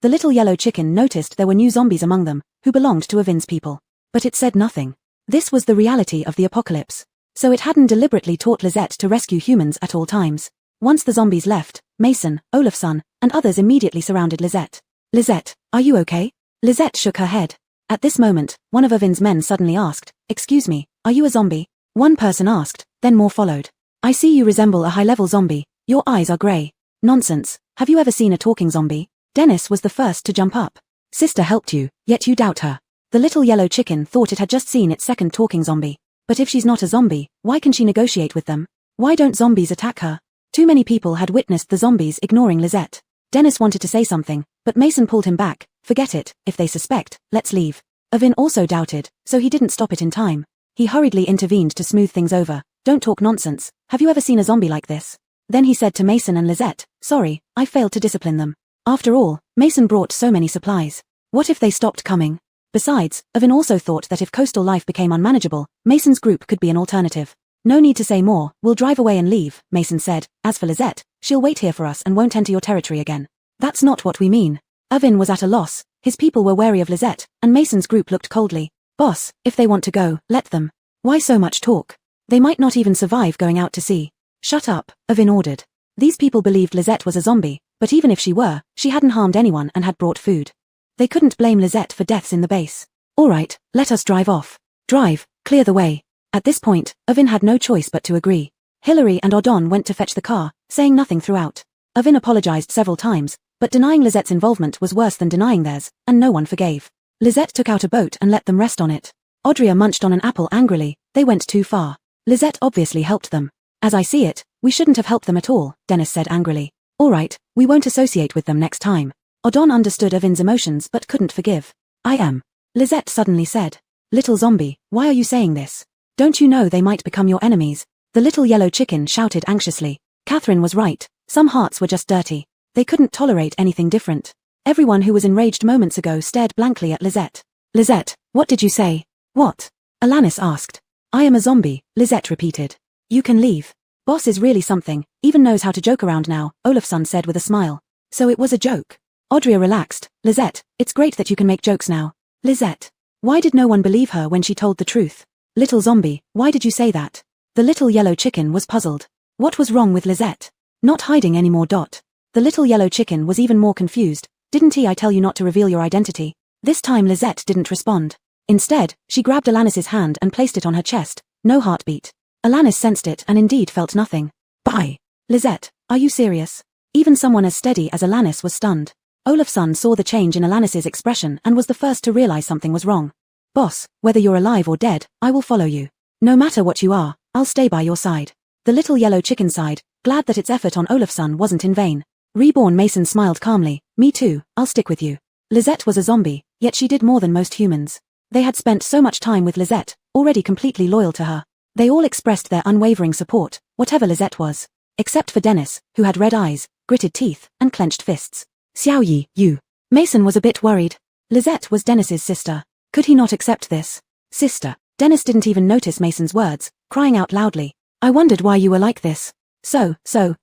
The little yellow chicken noticed there were new zombies among them, who belonged to Avin's people. But it said nothing. This was the reality of the apocalypse. So it hadn't deliberately taught Lisette to rescue humans at all times. Once the zombies left, Mason, Olafsson, and others immediately surrounded Lisette. Lisette, are you okay? Lisette shook her head. At this moment, one of Avin's men suddenly asked, excuse me, are you a zombie? One person asked, then more followed. I see you resemble a high-level zombie. Your eyes are grey. Nonsense. Have you ever seen a talking zombie? Dennis was the first to jump up. Sister helped you, yet you doubt her. The little yellow chicken thought it had just seen its second talking zombie. But if she's not a zombie, why can she negotiate with them? Why don't zombies attack her? Too many people had witnessed the zombies ignoring Lisette. Dennis wanted to say something, but Mason pulled him back. Forget it, if they suspect, let's leave. Avin also doubted, so he didn't stop it in time. He hurriedly intervened to smooth things over. Don't talk nonsense. Have you ever seen a zombie like this? Then he said to Mason and Lisette, sorry, I failed to discipline them. After all, Mason brought so many supplies. What if they stopped coming? Besides, Avin also thought that if coastal life became unmanageable, Mason's group could be an alternative. No need to say more, we'll drive away and leave, Mason said. As for Lisette, she'll wait here for us and won't enter your territory again. That's not what we mean. Avin was at a loss. His people were wary of Lisette, and Mason's group looked coldly. Boss, if they want to go, let them. Why so much talk? They might not even survive going out to sea. Shut up, Avin ordered. These people believed Lisette was a zombie, but even if she were, she hadn't harmed anyone and had brought food. They couldn't blame Lisette for deaths in the base. All right, let us drive off. Drive, clear the way. At this point, Avin had no choice but to agree. Hilary and Odon went to fetch the car, saying nothing throughout. Avin apologized several times, but denying Lisette's involvement was worse than denying theirs, and no one forgave. Lisette took out a boat and let them rest on it. Audria munched on an apple angrily. They went too far. Lisette obviously helped them. As I see it, we shouldn't have helped them at all, Dennis said angrily. All right, we won't associate with them next time. Odon understood Avin's emotions but couldn't forgive. I am. Lisette suddenly said. Little zombie, why are you saying this? Don't you know they might become your enemies? The little yellow chicken shouted anxiously. Catherine was right. Some hearts were just dirty. They couldn't tolerate anything different. Everyone who was enraged moments ago stared blankly at Lisette. Lisette, what did you say? What? Alanis asked. I am a zombie, Lisette repeated. You can leave. Boss is really something, even knows how to joke around now, Olafsson said with a smile. So it was a joke. Audria relaxed. Lisette, it's great that you can make jokes now. Lisette. Why did no one believe her when she told the truth? Little zombie, why did you say that? The little yellow chicken was puzzled. What was wrong with Lisette? Not hiding anymore. The little yellow chicken was even more confused. Didn't I tell you not to reveal your identity? This time Lisette didn't respond. Instead, she grabbed Alanis's hand and placed it on her chest. No heartbeat. Alanis sensed it and indeed felt nothing. Bye. Lisette, are you serious? Even someone as steady as Alanis was stunned. Olafsson saw the change in Alanis's expression and was the first to realize something was wrong. Boss, whether you're alive or dead, I will follow you. No matter what you are, I'll stay by your side. The little yellow chicken sighed, glad that its effort on Olafsson wasn't in vain. Reborn Mason smiled calmly. Me too, I'll stick with you. Lisette was a zombie, yet she did more than most humans. They had spent so much time with Lisette, already completely loyal to her. They all expressed their unwavering support, whatever Lisette was. Except for Dennis, who had red eyes, gritted teeth, and clenched fists. Xiaoyi, you. Mason was a bit worried. Lisette was Dennis's sister. Could he not accept this? Sister. Dennis didn't even notice Mason's words, crying out loudly. I wondered why you were like this. So,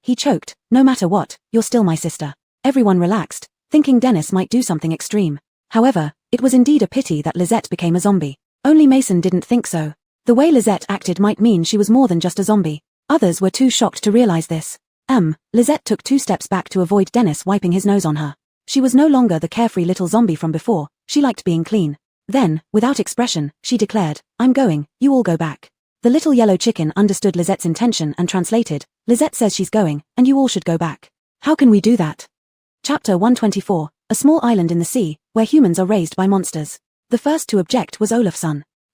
he choked. No matter what, you're still my sister. Everyone relaxed. thinking Dennis might do something extreme. However, it was indeed a pity that Lizette became a zombie. Only Mason didn't think so. The way Lizette acted might mean she was more than just a zombie. Others were too shocked to realize this. Lizette took 2 steps back to avoid Dennis wiping his nose on her. She was no longer the carefree little zombie from before, she liked being clean. Then, without expression, she declared, "I'm going, you all go back." The little yellow chicken understood Lizette's intention and translated, "Lizette says she's going, and you all should go back. How can we do that?" Chapter 124, a small island in the sea, where humans are raised by monsters. The first to object was Olaf's.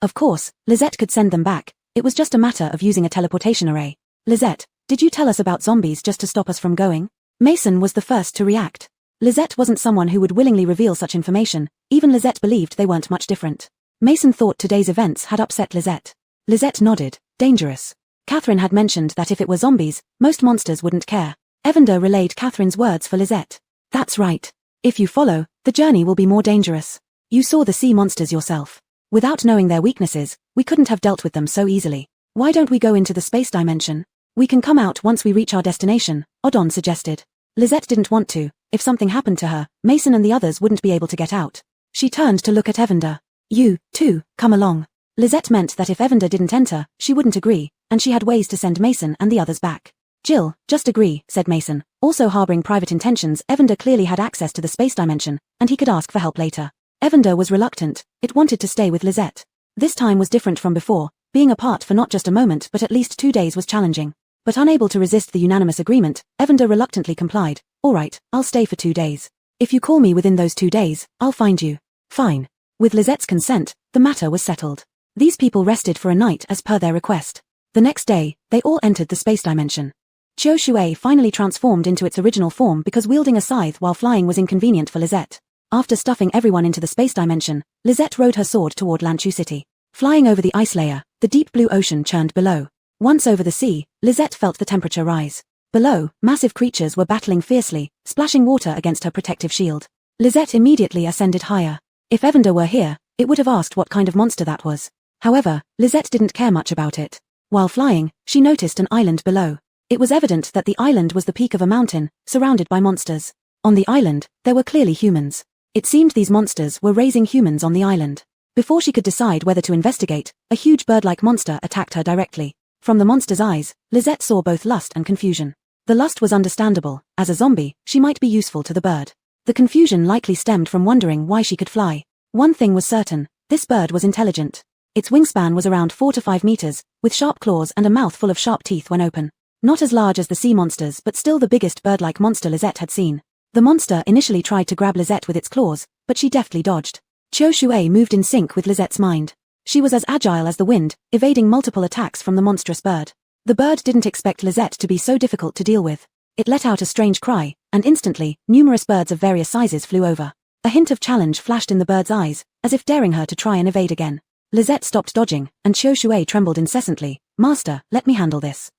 Of course, Lizette could send them back, it was just a matter of using a teleportation array. "Lizette, did you tell us about zombies just to stop us from going?" Mason was the first to react. Lizette wasn't someone who would willingly reveal such information, even Lizette believed they weren't much different. Mason thought today's events had upset Lizette. Lizette nodded. Dangerous. Catherine had mentioned that if it were zombies, most monsters wouldn't care. Evander relayed Catherine's words for Lizette. "That's right. If you follow, the journey will be more dangerous. You saw the sea monsters yourself. Without knowing their weaknesses, we couldn't have dealt with them so easily. Why don't we go into the space dimension? We can come out once we reach our destination," Odon suggested. Lizette didn't want to. If something happened to her, Mason and the others wouldn't be able to get out. She turned to look at Evander. "You, too, come along." Lizette meant that if Evander didn't enter, she wouldn't agree, and she had ways to send Mason and the others back. "Jill, just agree," said Mason. Also harboring private intentions, Evander clearly had access to the space dimension, and he could ask for help later. Evander was reluctant, it wanted to stay with Lizette. This time was different from before, being apart for not just a moment but at least 2 days was challenging. But unable to resist the unanimous agreement, Evander reluctantly complied. "Alright, I'll stay for 2 days. If you call me within those 2 days, I'll find you." "Fine." With Lizette's consent, the matter was settled. These people rested for a night as per their request. The next day, they all entered the space dimension. Qiu Shui finally transformed into its original form because wielding a scythe while flying was inconvenient for Lizette. After stuffing everyone into the space dimension, Lizette rode her sword toward Lanchu City. Flying over the ice layer, the deep blue ocean churned below. Once over the sea, Lizette felt the temperature rise. Below, massive creatures were battling fiercely, splashing water against her protective shield. Lizette immediately ascended higher. If Evander were here, it would have asked what kind of monster that was. However, Lizette didn't care much about it. While flying, she noticed an island below. It was evident that the island was the peak of a mountain, surrounded by monsters. On the island, there were clearly humans. It seemed these monsters were raising humans on the island. Before she could decide whether to investigate, a huge bird-like monster attacked her directly. From the monster's eyes, Lizette saw both lust and confusion. The lust was understandable. As a zombie, she might be useful to the bird. The confusion likely stemmed from wondering why she could fly. One thing was certain, this bird was intelligent. Its wingspan was around 4 to 5 meters, with sharp claws and a mouth full of sharp teeth when open. Not as large as the sea monsters but still the biggest bird-like monster Lizette had seen. The monster initially tried to grab Lizette with its claws, but she deftly dodged. Qiu Shui moved in sync with Lizette's mind. She was as agile as the wind, evading multiple attacks from the monstrous bird. The bird didn't expect Lizette to be so difficult to deal with. It let out a strange cry, and instantly, numerous birds of various sizes flew over. A hint of challenge flashed in the bird's eyes, as if daring her to try and evade again. Lizette stopped dodging, and Qiu Shui trembled incessantly. "Master, let me handle this."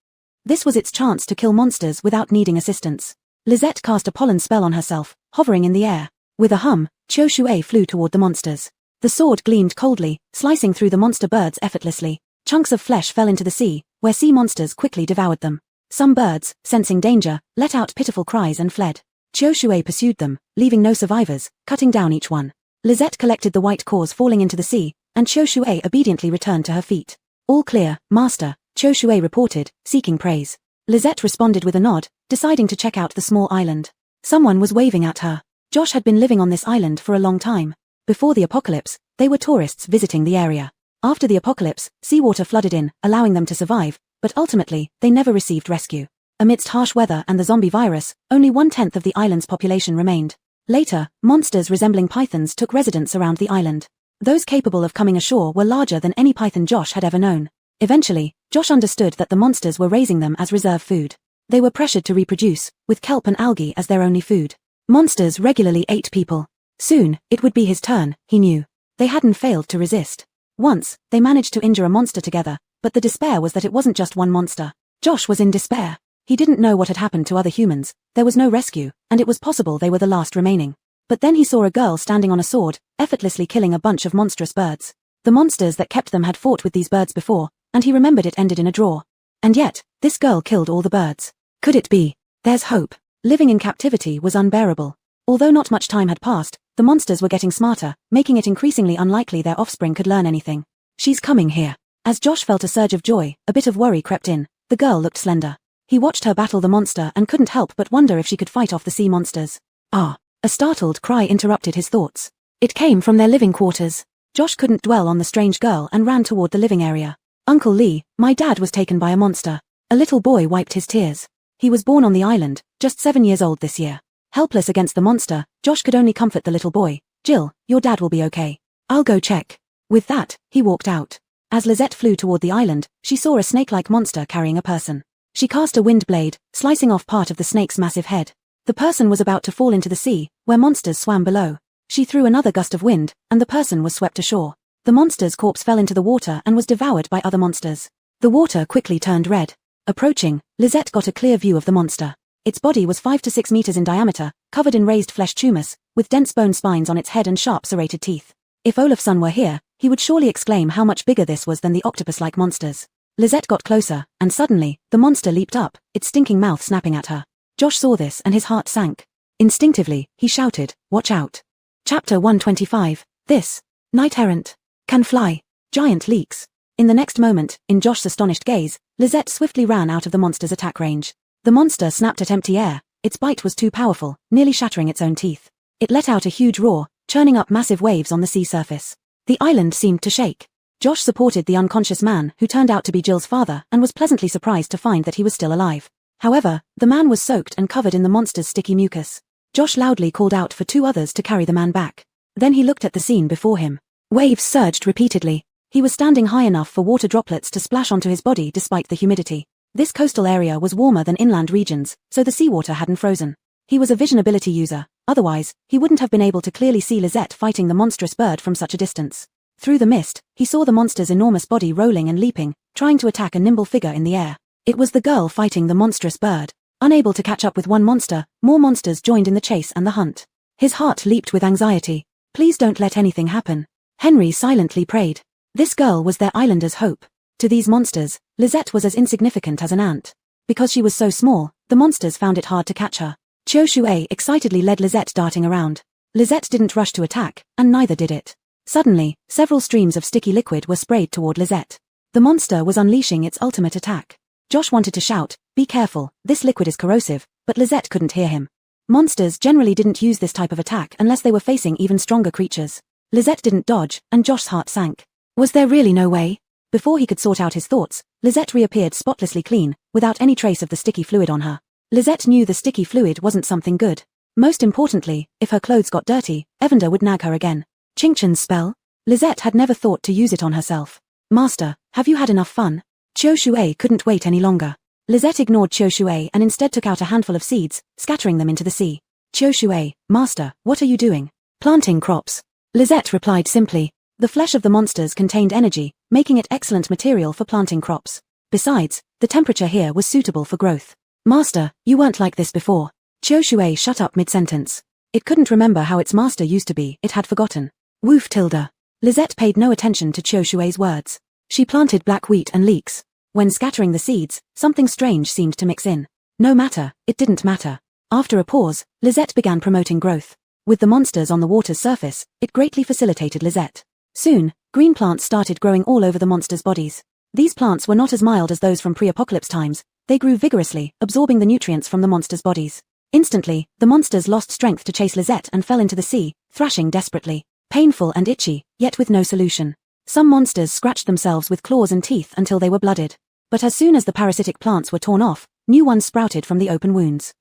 This was its chance to kill monsters without needing assistance. Lizette cast a pollen spell on herself, hovering in the air. With a hum, Qiu Shui flew toward the monsters. The sword gleamed coldly, slicing through the monster birds effortlessly. Chunks of flesh fell into the sea, where sea monsters quickly devoured them. Some birds, sensing danger, let out pitiful cries and fled. Qiu Shui pursued them, leaving no survivors, cutting down each one. Lizette collected the white cores falling into the sea, and Qiu Shui obediently returned to her feet. "All clear, master," Qiu Shui reported, seeking praise. Lizette responded with a nod, deciding to check out the small island. Someone was waving at her. Josh had been living on this island for a long time. Before the apocalypse, they were tourists visiting the area. After the apocalypse, seawater flooded in, allowing them to survive, but ultimately, they never received rescue. Amidst harsh weather and the zombie virus, only 1/10 of the island's population remained. Later, monsters resembling pythons took residence around the island. Those capable of coming ashore were larger than any python Josh had ever known. Eventually, Josh understood that the monsters were raising them as reserve food. They were pressured to reproduce, with kelp and algae as their only food. Monsters regularly ate people. Soon, it would be his turn, he knew. They hadn't failed to resist. Once, they managed to injure a monster together, but the despair was that it wasn't just one monster. Josh was in despair. He didn't know what had happened to other humans, there was no rescue, and it was possible they were the last remaining. But then he saw a girl standing on a sword, effortlessly killing a bunch of monstrous birds. The monsters that kept them had fought with these birds before, and he remembered it ended in a draw. And yet, this girl killed all the birds. Could it be? There's hope. Living in captivity was unbearable. Although not much time had passed, the monsters were getting smarter, making it increasingly unlikely their offspring could learn anything. She's coming here. As Josh felt a surge of joy, a bit of worry crept in. The girl looked slender. He watched her battle the monster and couldn't help but wonder if she could fight off the sea monsters. Ah! A startled cry interrupted his thoughts. It came from their living quarters. Josh couldn't dwell on the strange girl and ran toward the living area. Uncle Lee, my dad was taken by a monster. A little boy wiped his tears. He was born on the island, just 7 years old this year. Helpless against the monster, Josh could only comfort the little boy. Jill, your dad will be okay. I'll go check. With that, he walked out. As Lizette flew toward the island, she saw a snake-like monster carrying a person. She cast a wind blade, slicing off part of the snake's massive head. The person was about to fall into the sea, where monsters swam below. She threw another gust of wind, and the person was swept ashore. The monster's corpse fell into the water and was devoured by other monsters. The water quickly turned red. Approaching, Lizette got a clear view of the monster. Its body was 5 to 6 meters in diameter, covered in raised flesh tumors, with dense bone spines on its head and sharp serrated teeth. If Olafson were here, he would surely exclaim how much bigger this was than the octopus-like monsters. Lizette got closer, and suddenly, the monster leaped up, its stinking mouth snapping at her. Josh saw this and his heart sank. Instinctively, he shouted, "Watch out." Chapter 125. This Knight Errant can fly. Giant leaks. In the next moment, in Josh's astonished gaze, Lizette swiftly ran out of the monster's attack range. The monster snapped at empty air. Its bite was too powerful, nearly shattering its own teeth. It let out a huge roar, churning up massive waves on the sea surface. The island seemed to shake. Josh supported the unconscious man, who turned out to be Jill's father, and was pleasantly surprised to find that he was still alive. However, the man was soaked and covered in the monster's sticky mucus. Josh loudly called out for 2 others to carry the man back. Then he looked at the scene before him. Waves surged repeatedly. He was standing high enough for water droplets to splash onto his body despite the humidity. This coastal area was warmer than inland regions, so the seawater hadn't frozen. He was a vision ability user, otherwise, he wouldn't have been able to clearly see Lizette fighting the monstrous bird from such a distance. Through the mist, he saw the monster's enormous body rolling and leaping, trying to attack a nimble figure in the air. It was the girl fighting the monstrous bird. Unable to catch up with one monster, more monsters joined in the chase and the hunt. His heart leaped with anxiety. Please don't let anything happen. Henry silently prayed. This girl was their islander's hope. To these monsters, Lizette was as insignificant as an ant. Because she was so small, the monsters found it hard to catch her. Chiu Shui excitedly led Lizette darting around. Lizette didn't rush to attack, and neither did it. Suddenly, several streams of sticky liquid were sprayed toward Lizette. The monster was unleashing its ultimate attack. Josh wanted to shout, "Be careful, this liquid is corrosive," but Lizette couldn't hear him. Monsters generally didn't use this type of attack unless they were facing even stronger creatures. Lizette didn't dodge, and Josh's heart sank. Was there really no way? Before he could sort out his thoughts, Lizette reappeared spotlessly clean, without any trace of the sticky fluid on her. Lizette knew the sticky fluid wasn't something good. Most importantly, if her clothes got dirty, Evander would nag her again. Qingchen's spell? Lizette had never thought to use it on herself. "Master, have you had enough fun?" Chiu Shui couldn't wait any longer. Lizette ignored Chiu Shui and instead took out a handful of seeds, scattering them into the sea. "Chiu Shui, Master, what are you doing?" "Planting crops." Lizette replied simply. The flesh of the monsters contained energy, making it excellent material for planting crops. Besides, the temperature here was suitable for growth. "Master, you weren't like this before." Chiu Shui shut up mid-sentence. It couldn't remember how its master used to be, it had forgotten. Woof tilde. Lizette paid no attention to Chiu Shui's words. She planted black wheat and leeks. When scattering the seeds, something strange seemed to mix in. No matter, it didn't matter. After a pause, Lizette began promoting growth. With the monsters on the water's surface, it greatly facilitated Lizette. Soon, green plants started growing all over the monsters' bodies. These plants were not as mild as those from pre-apocalypse times. They grew vigorously, absorbing the nutrients from the monsters' bodies. Instantly, the monsters lost strength to chase Lizette and fell into the sea, thrashing desperately. Painful and itchy, yet with no solution. Some monsters scratched themselves with claws and teeth until they were blooded. But as soon as the parasitic plants were torn off, new ones sprouted from the open wounds.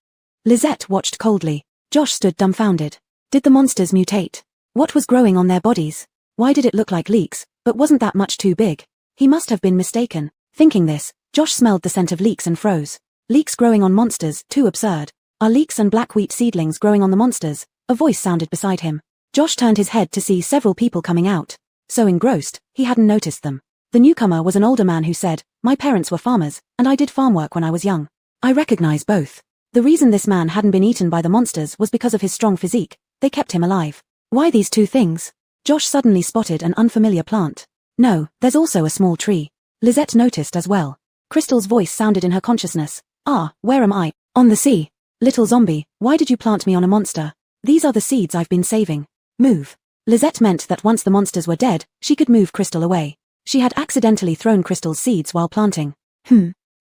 Lizette watched coldly. Josh stood dumbfounded. Did the monsters mutate? What was growing on their bodies? Why did it look like leeks, but wasn't that much too big? He must have been mistaken. Thinking this, Josh smelled the scent of leeks and froze. Leeks growing on monsters, too absurd. Are leeks and black wheat seedlings growing on the monsters? A voice sounded beside him. Josh turned his head to see several people coming out. So engrossed, he hadn't noticed them. The newcomer was an older man who said, "My parents were farmers, and I did farm work when I was young. I recognize both." The reason this man hadn't been eaten by the monsters was because of his strong physique. They kept him alive. Why these two things? Josh suddenly spotted an unfamiliar plant. No, there's also a small tree. Lizette noticed as well. Crystal's voice sounded in her consciousness. "Ah, where am I? On the sea. Little zombie, why did you plant me on a monster?" These are the seeds I've been saving. Move. Lisette meant that once the monsters were dead, she could move Crystal away. She had accidentally thrown Crystal's seeds while planting.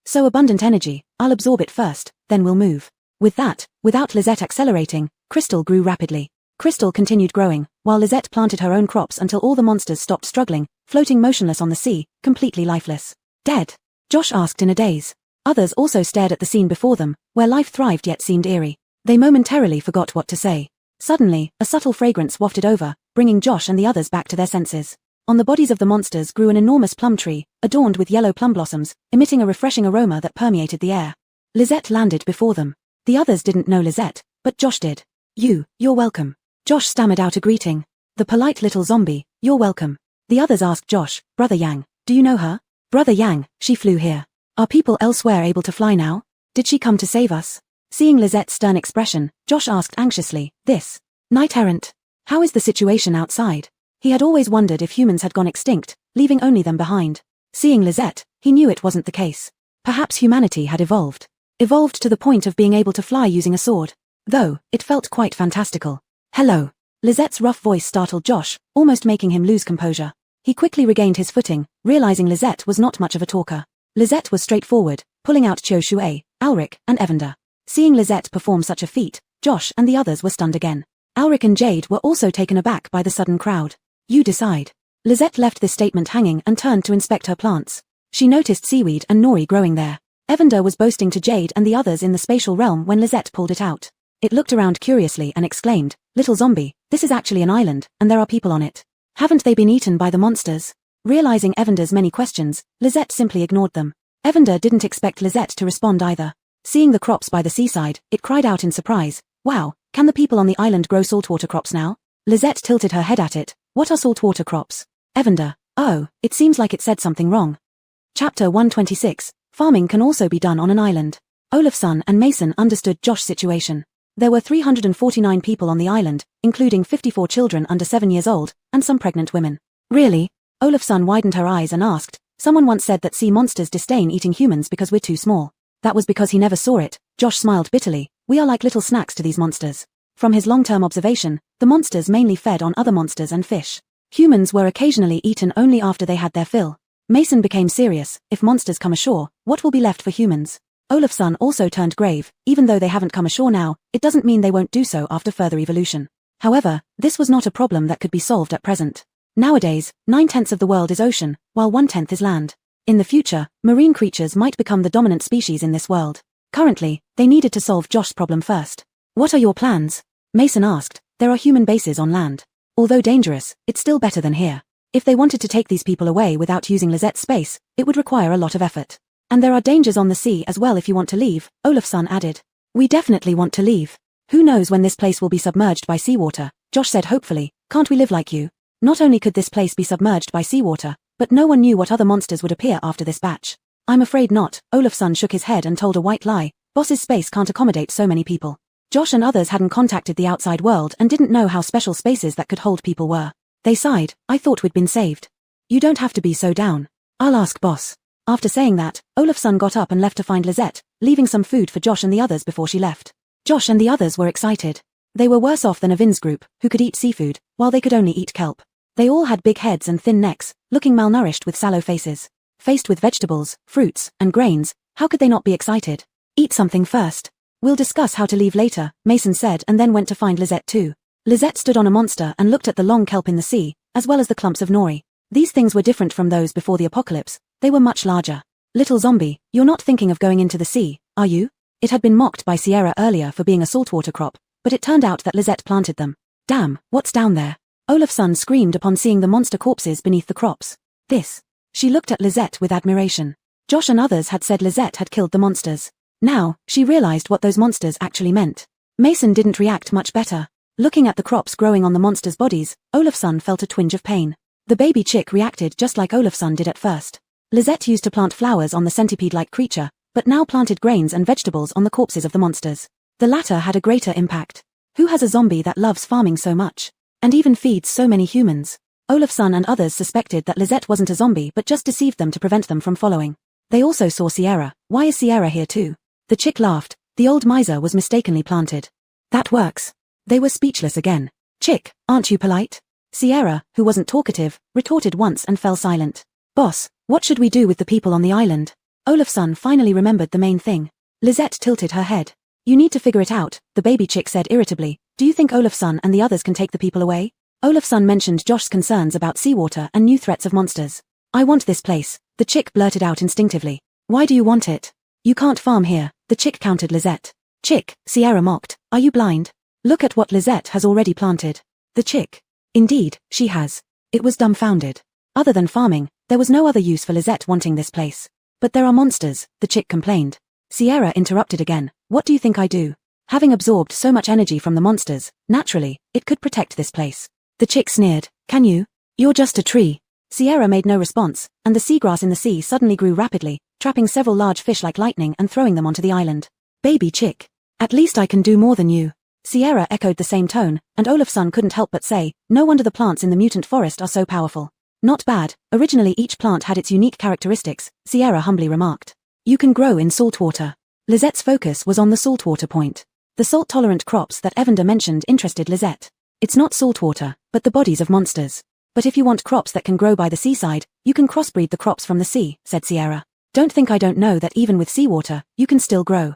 So abundant energy, I'll absorb it first, then we'll move. With that, without Lisette accelerating, Crystal grew rapidly. Crystal continued growing, while Lisette planted her own crops until all the monsters stopped struggling, floating motionless on the sea, completely lifeless. Dead? Josh asked in a daze. Others also stared at the scene before them, where life thrived yet seemed eerie. They momentarily forgot what to say. Suddenly, a subtle fragrance wafted over, bringing Josh and the others back to their senses. On the bodies of the monsters grew an enormous plum tree, adorned with yellow plum blossoms, emitting a refreshing aroma that permeated the air. Lisette landed before them. The others didn't know Lisette, but Josh did. You're welcome. Josh stammered out a greeting. The polite little zombie, you're welcome. The others asked Josh, Brother Yang, do you know her? Brother Yang, she flew here. Are people elsewhere able to fly now? Did she come to save us? Seeing Lisette's stern expression, Josh asked anxiously, this knight-errant, how is the situation outside? He had always wondered if humans had gone extinct, leaving only them behind. Seeing Lisette, he knew it wasn't the case. Perhaps humanity had evolved. Evolved to the point of being able to fly using a sword. Though, it felt quite fantastical. Hello. Lisette's rough voice startled Josh, almost making him lose composure. He quickly regained his footing, realizing Lisette was not much of a talker. Lisette was straightforward, pulling out Chiu Shui, Alric, and Evander. Seeing Lisette perform such a feat, Josh and the others were stunned again. Alric and Jade were also taken aback by the sudden crowd. You decide. Lisette left this statement hanging and turned to inspect her plants. She noticed seaweed and nori growing there. Evander was boasting to Jade and the others in the spatial realm when Lisette pulled it out. It looked around curiously and exclaimed, Little zombie, this is actually an island, and there are people on it. Haven't they been eaten by the monsters? Realizing Evander's many questions, Lisette simply ignored them. Evander didn't expect Lisette to respond either. Seeing the crops by the seaside, it cried out in surprise, wow, can the people on the island grow saltwater crops now? Lisette tilted her head at it. What are saltwater crops? Evander, oh, it seems like it said something wrong. Chapter 126, Farming can also be done on an island. Olafson and Mason understood Josh's situation. There were 349 people on the island, including 54 children under 7 years old, and some pregnant women. Really? Olafson widened her eyes and asked, someone once said that sea monsters disdain eating humans because we're too small. That was because he never saw it. Josh smiled bitterly. We are like little snacks to these monsters. From his long-term observation, the monsters mainly fed on other monsters and fish. Humans were occasionally eaten only after they had their fill. Mason became serious. If monsters come ashore, what will be left for humans? Olafson also turned grave. Even though they haven't come ashore now, it doesn't mean they won't do so after further evolution. However, this was not a problem that could be solved at present. Nowadays, 9/10 of the world is ocean, while 1/10 is land. In the future, marine creatures might become the dominant species in this world. Currently, they needed to solve Josh's problem first. What are your plans? Mason asked. There are human bases on land. Although dangerous, it's still better than here. If they wanted to take these people away without using Lisette's space, it would require a lot of effort. And there are dangers on the sea as well if you want to leave, Olafson added. We definitely want to leave. Who knows when this place will be submerged by seawater, Josh said hopefully. Can't we live like you? Not only could this place be submerged by seawater, but no one knew what other monsters would appear after this batch. I'm afraid not, Olafson shook his head and told a white lie. Boss's space can't accommodate so many people. Josh and others hadn't contacted the outside world and didn't know how special spaces that could hold people were. They sighed. I thought we'd been saved. You don't have to be so down. I'll ask boss. After saying that, Olafson got up and left to find Lisette, leaving some food for Josh and the others before she left. Josh and the others were excited. They were worse off than a Vin's group, who could eat seafood, while they could only eat kelp. They all had big heads and thin necks, looking malnourished with sallow faces. Faced with vegetables, fruits, and grains, how could they not be excited? Eat something first. We'll discuss how to leave later, Mason said and then went to find Lisette too. Lisette stood on a monster and looked at the long kelp in the sea, as well as the clumps of nori. These things were different from those before the apocalypse. They were much larger. Little zombie, you're not thinking of going into the sea, are you? It had been mocked by Sierra earlier for being a saltwater crop, but it turned out that Lisette planted them. Damn, what's down there? Olafson screamed upon seeing the monster corpses beneath the crops. This. She looked at Lisette with admiration. Josh and others had said Lisette had killed the monsters. Now, she realized what those monsters actually meant. Mason didn't react much better. Looking at the crops growing on the monsters' bodies, Olafson felt a twinge of pain. The baby chick reacted just like Olafson did at first. Lisette used to plant flowers on the centipede-like creature, but now planted grains and vegetables on the corpses of the monsters. The latter had a greater impact. Who has a zombie that loves farming so much? And even feeds so many humans? Olafson and others suspected that Lisette wasn't a zombie but just deceived them to prevent them from following. They also saw Sierra. Why is Sierra here too? The chick laughed. The old miser was mistakenly planted. That works. They were speechless again. Chick, aren't you polite? Sierra, who wasn't talkative, retorted once and fell silent. Boss, what should we do with the people on the island? Olafson finally remembered the main thing. Lisette tilted her head. You need to figure it out, the baby chick said irritably. Do you think Olafson and the others can take the people away? Olafson mentioned Josh's concerns about seawater and new threats of monsters. I want this place, the chick blurted out instinctively. Why do you want it? You can't farm here, the chick countered Lisette. Chick, Sierra mocked, are you blind? Look at what Lisette has already planted. The chick. Indeed, she has. It was dumbfounded. Other than farming, there was no other use for Lisette wanting this place. But there are monsters, the chick complained. Sierra interrupted again. What do you think I do? Having absorbed so much energy from the monsters, naturally, it could protect this place. The chick sneered. Can you? You're just a tree. Sierra made no response, and the seagrass in the sea suddenly grew rapidly, trapping several large fish like lightning and throwing them onto the island. Baby chick. At least I can do more than you. Sierra echoed the same tone, and Olafson couldn't help but say, no wonder the plants in the mutant forest are so powerful. Not bad, originally each plant had its unique characteristics, Sierra humbly remarked. You can grow in saltwater. Lisette's focus was on the saltwater point. The salt-tolerant crops that Evander mentioned interested Lisette. It's not saltwater, but the bodies of monsters. But if you want crops that can grow by the seaside, you can crossbreed the crops from the sea, said Sierra. Don't think I don't know that even with seawater, you can still grow.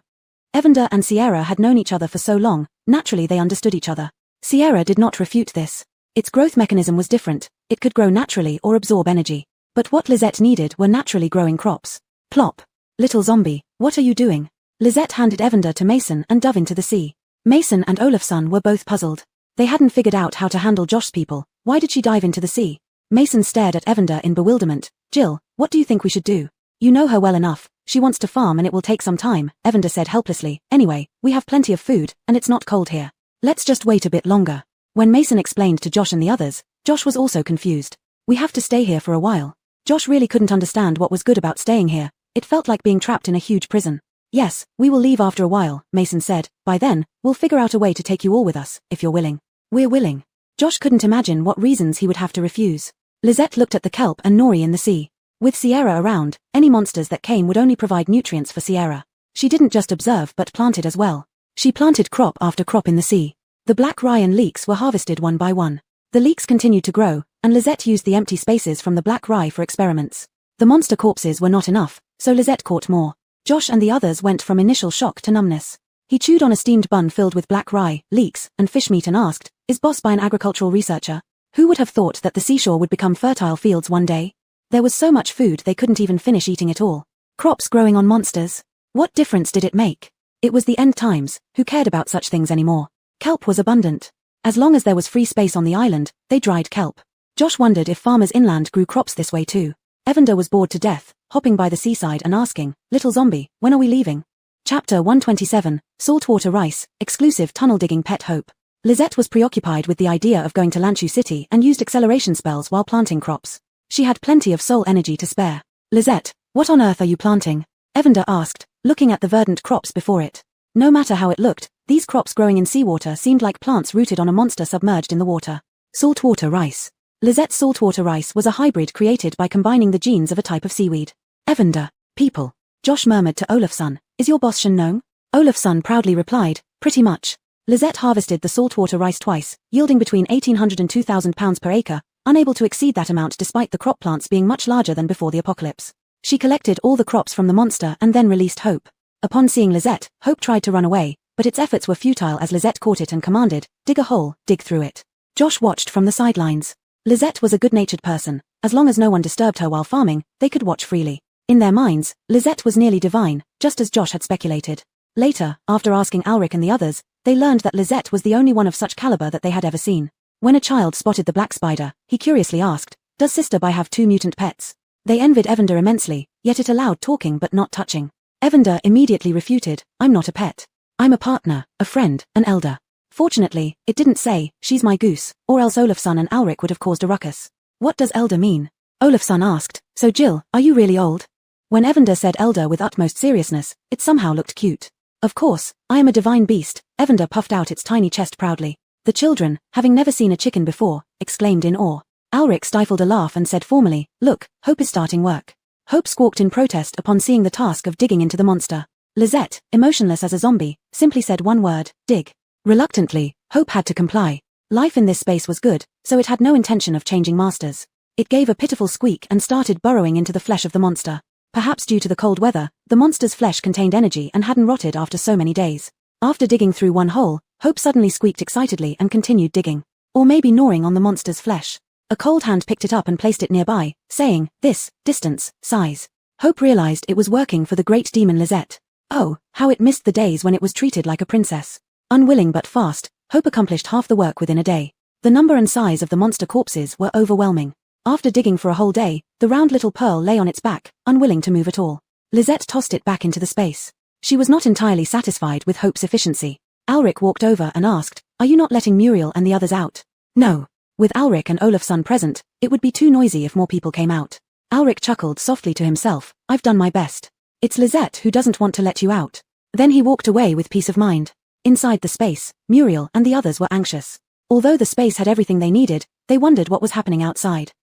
Evander and Sierra had known each other for so long, naturally they understood each other. Sierra did not refute this. Its growth mechanism was different, it could grow naturally or absorb energy. But what Lisette needed were naturally growing crops. Plop. Little zombie, what are you doing? Lisette handed Evander to Mason and dove into the sea. Mason and Olafson were both puzzled. They hadn't figured out how to handle Josh's people. Why did she dive into the sea? Mason stared at Evander in bewilderment. Jill, what do you think we should do? You know her well enough. She wants to farm and it will take some time, Evander said helplessly. Anyway, we have plenty of food, and it's not cold here. Let's just wait a bit longer. When Mason explained to Josh and the others, Josh was also confused. We have to stay here for a while. Josh really couldn't understand what was good about staying here. It felt like being trapped in a huge prison. Yes, we will leave after a while, Mason said. By then, we'll figure out a way to take you all with us, if you're willing. We're willing. Josh couldn't imagine what reasons he would have to refuse. Lisette looked at the kelp and nori in the sea. With Sierra around, any monsters that came would only provide nutrients for Sierra. She didn't just observe but planted as well. She planted crop after crop in the sea. The black rye and leeks were harvested one by one. The leeks continued to grow, and Lisette used the empty spaces from the black rye for experiments. The monster corpses were not enough, so Lisette caught more. Josh and the others went from initial shock to numbness. He chewed on a steamed bun filled with black rye, leeks, and fish meat and asked, is boss by an agricultural researcher? Who would have thought that the seashore would become fertile fields one day? There was so much food they couldn't even finish eating it all. Crops growing on monsters? What difference did it make? It was the end times, who cared about such things anymore? Kelp was abundant. As long as there was free space on the island, they dried kelp. Josh wondered if farmers inland grew crops this way too. Evander was bored to death, hopping by the seaside and asking, little zombie, when are we leaving? Chapter 127, Saltwater Rice, Exclusive Tunnel Digging Pet Hope. Lisette was preoccupied with the idea of going to Lanchu City and used acceleration spells while planting crops. She had plenty of soul energy to spare. Lisette, what on earth are you planting? Evander asked, looking at the verdant crops before it. No matter how it looked, these crops growing in seawater seemed like plants rooted on a monster submerged in the water. Saltwater rice. Lisette's saltwater rice was a hybrid created by combining the genes of a type of seaweed. Evander, people. Josh murmured to Olafson, is your boss Shen-Nong? Olafson proudly replied, pretty much. Lisette harvested the saltwater rice twice, yielding between 1,800 and 2,000 pounds per acre, unable to exceed that amount despite the crop plants being much larger than before the apocalypse. She collected all the crops from the monster and then released Hope. Upon seeing Lisette, Hope tried to run away, but its efforts were futile as Lisette caught it and commanded, dig a hole, dig through it. Josh watched from the sidelines. Lisette was a good-natured person. As long as no one disturbed her while farming, they could watch freely. In their minds, Lisette was nearly divine, just as Josh had speculated. Later, after asking Alric and the others, they learned that Lisette was the only one of such caliber that they had ever seen. When a child spotted the black spider, he curiously asked, does Sister Bai have 2 mutant pets? They envied Evander immensely, yet it allowed talking but not touching. Evander immediately refuted, I'm not a pet. I'm a partner, a friend, an elder. Fortunately, it didn't say, she's my goose, or else Olafson and Alric would have caused a ruckus. What does elder mean? Olafson asked, so Jill, are you really old? When Evander said elder with utmost seriousness, it somehow looked cute. Of course, I am a divine beast, Evander puffed out its tiny chest proudly. The children, having never seen a chicken before, exclaimed in awe. Alric stifled a laugh and said formally, look, Hope is starting work. Hope squawked in protest upon seeing the task of digging into the monster. Lisette, emotionless as a zombie, simply said one word, dig. Reluctantly, Hope had to comply. Life in this space was good, so it had no intention of changing masters. It gave a pitiful squeak and started burrowing into the flesh of the monster. Perhaps due to the cold weather, the monster's flesh contained energy and hadn't rotted after so many days. After digging through one hole, Hope suddenly squeaked excitedly and continued digging. Or maybe gnawing on the monster's flesh. A cold hand picked it up and placed it nearby, saying, "This, distance, size." Hope realized it was working for the great demon Lisette. Oh, how it missed the days when it was treated like a princess. Unwilling but fast, Hope accomplished half the work within a day. The number and size of the monster corpses were overwhelming. After digging for a whole day, the round little pearl lay on its back, unwilling to move at all. Lisette tossed it back into the space. She was not entirely satisfied with Hope's efficiency. Alric walked over and asked, "Are you not letting Muriel and the others out?" "No. With Alric and Olafsson present, it would be too noisy if more people came out." Alric chuckled softly to himself, "I've done my best. It's Lisette who doesn't want to let you out." Then he walked away with peace of mind. Inside the space, Muriel and the others were anxious. Although the space had everything they needed, they wondered what was happening outside.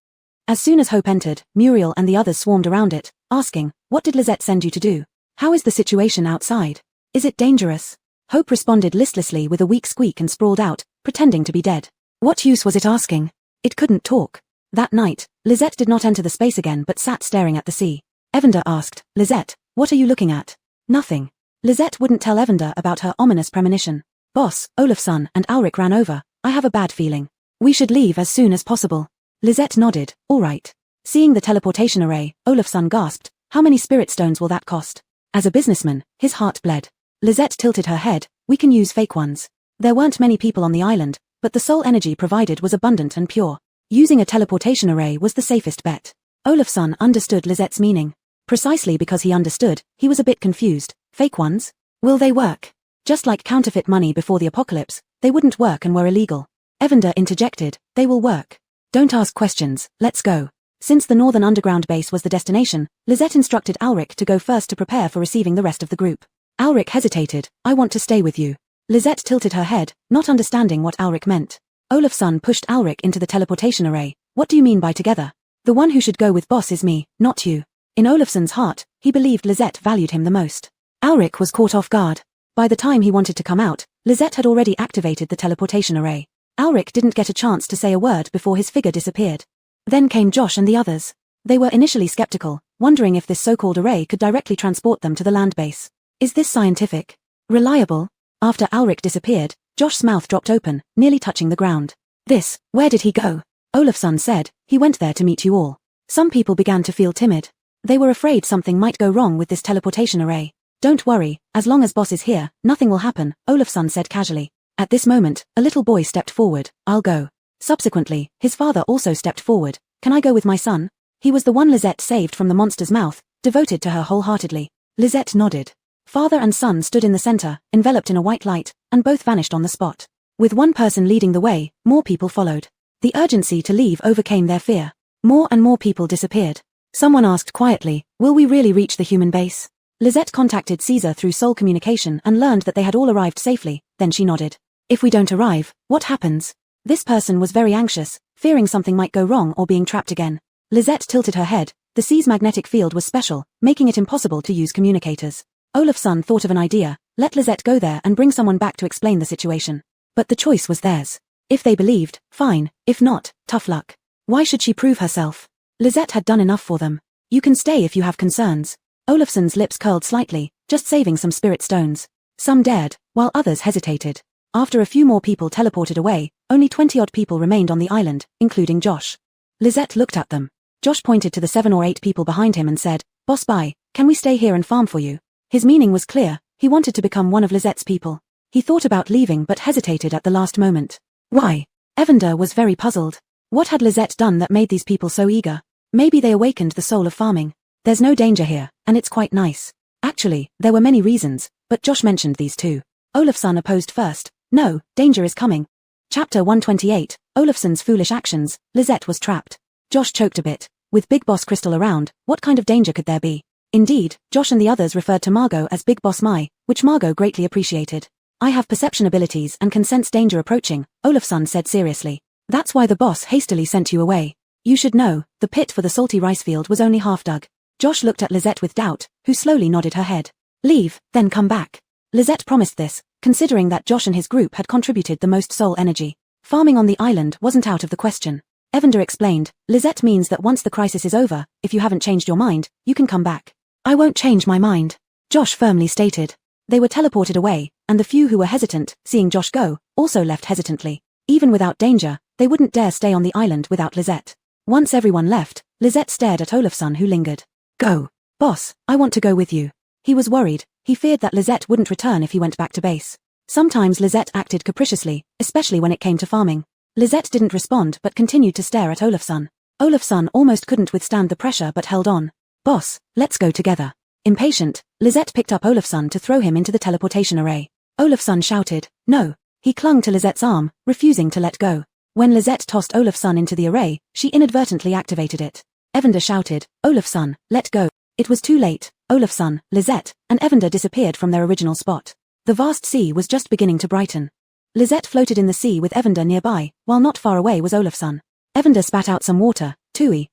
As soon as Hope entered, Muriel and the others swarmed around it, asking, "What did Lisette send you to do? How is the situation outside? Is it dangerous?" Hope responded listlessly with a weak squeak and sprawled out, pretending to be dead. What use was it asking? It couldn't talk. That night, Lisette did not enter the space again but sat staring at the sea. Evander asked, "Lisette, what are you looking at?" "Nothing." Lisette wouldn't tell Evander about her ominous premonition. Boss, Olafsson and Alric ran over. "I have a bad feeling. We should leave as soon as possible." Lisette nodded, "All right." Seeing the teleportation array, Olafsson gasped, "How many spirit stones will that cost?" As a businessman, his heart bled. Lisette tilted her head, "We can use fake ones. There weren't many people on the island, but the soul energy provided was abundant and pure. Using a teleportation array was the safest bet. Olafsson understood Lisette's meaning. Precisely because he understood, he was a bit confused. Fake ones? Will they work? Just like counterfeit money before the apocalypse, they wouldn't work and were illegal. Evander interjected, "They will work. Don't ask questions, let's go." Since the northern underground base was the destination, Lisette instructed Alric to go first to prepare for receiving the rest of the group. Alric hesitated, "I want to stay with you." Lisette tilted her head, not understanding what Alric meant. Olafsson pushed Alric into the teleportation array. "What do you mean by together? The one who should go with boss is me, not you." In Olafsson's heart, he believed Lisette valued him the most. Alric was caught off guard. By the time he wanted to come out, Lisette had already activated the teleportation array. Alric didn't get a chance to say a word before his figure disappeared. Then came Josh and the others. They were initially skeptical, wondering if this so-called array could directly transport them to the land base. Is this scientific? Reliable? After Alric disappeared, Josh's mouth dropped open, nearly touching the ground. Where did he go? Olafsson said, "He went there to meet you all." Some people began to feel timid. They were afraid something might go wrong with this teleportation array. "Don't worry, as long as boss is here, nothing will happen," Olafsson said casually. At this moment, a little boy stepped forward, "I'll go." Subsequently, his father also stepped forward, "Can I go with my son?" He was the one Lisette saved from the monster's mouth, devoted to her wholeheartedly. Lisette nodded. Father and son stood in the center, enveloped in a white light, and both vanished on the spot. With one person leading the way, more people followed. The urgency to leave overcame their fear. More and more people disappeared. Someone asked quietly, "Will we really reach the human base?" Lisette contacted Caesar through soul communication and learned that they had all arrived safely, then she nodded. "If we don't arrive, what happens?" This person was very anxious, fearing something might go wrong or being trapped again. Lisette tilted her head. The sea's magnetic field was special, making it impossible to use communicators. Olafsson thought of an idea, let Lisette go there and bring someone back to explain the situation. But the choice was theirs. If they believed, fine, if not, tough luck. Why should she prove herself? Lisette had done enough for them. "You can stay if you have concerns." Olafsson's lips curled slightly, just saving some spirit stones. Some dared, while others hesitated. After a few more people teleported away, only 20-odd people remained on the island, including Josh. Lisette looked at them. Josh pointed to the 7 or 8 people behind him and said, "Boss Bai, can we stay here and farm for you?" His meaning was clear, he wanted to become one of Lisette's people. He thought about leaving but hesitated at the last moment. Why? Evander was very puzzled. What had Lisette done that made these people so eager? Maybe they awakened the soul of farming. There's no danger here, and it's quite nice. Actually, there were many reasons, but Josh mentioned these too. Olafsson opposed first. "No, danger is coming." Chapter 128, Olafsson's Foolish Actions. Lisette was trapped. Josh choked a bit. With Big Boss Crystal around, what kind of danger could there be? Indeed, Josh and the others referred to Margot as Big Boss Mai, which Margot greatly appreciated. "I have perception abilities and can sense danger approaching," Olafsson said seriously. "That's why the boss hastily sent you away. You should know, the pit for the salty rice field was only half dug." Josh looked at Lisette with doubt, who slowly nodded her head. "Leave, then come back." Lisette promised this, considering that Josh and his group had contributed the most soul energy. Farming on the island wasn't out of the question. Evander explained, Lizette means that once the crisis is over, if you haven't changed your mind, you can come back. I won't change my mind, Josh firmly stated. They were teleported away, and the few who were hesitant, seeing Josh go, also left hesitantly. Even without danger, they wouldn't dare stay on the island without Lizette. Once everyone left, Lizette stared at Olafsson, who lingered. Go. Boss, I want to go with you. He was worried. He feared that Lizette wouldn't return if he went back to base. Sometimes Lizette acted capriciously, especially when it came to farming. Lizette didn't respond but continued to stare at Olafsson. Olafsson almost couldn't withstand the pressure but held on. Boss, let's go together. Impatient, Lizette picked up Olafsson to throw him into the teleportation array. Olafsson shouted, no. He clung to Lizette's arm, refusing to let go. When Lizette tossed Olafsson into the array, she inadvertently activated it. Evander shouted, Olafsson, let go. It was too late. Olafsson, Lizette, and Evander disappeared from their original spot. The vast sea was just beginning to brighten. Lizette floated in the sea with Evander nearby, while not far away was Olafsson. Evander spat out some water. Tui,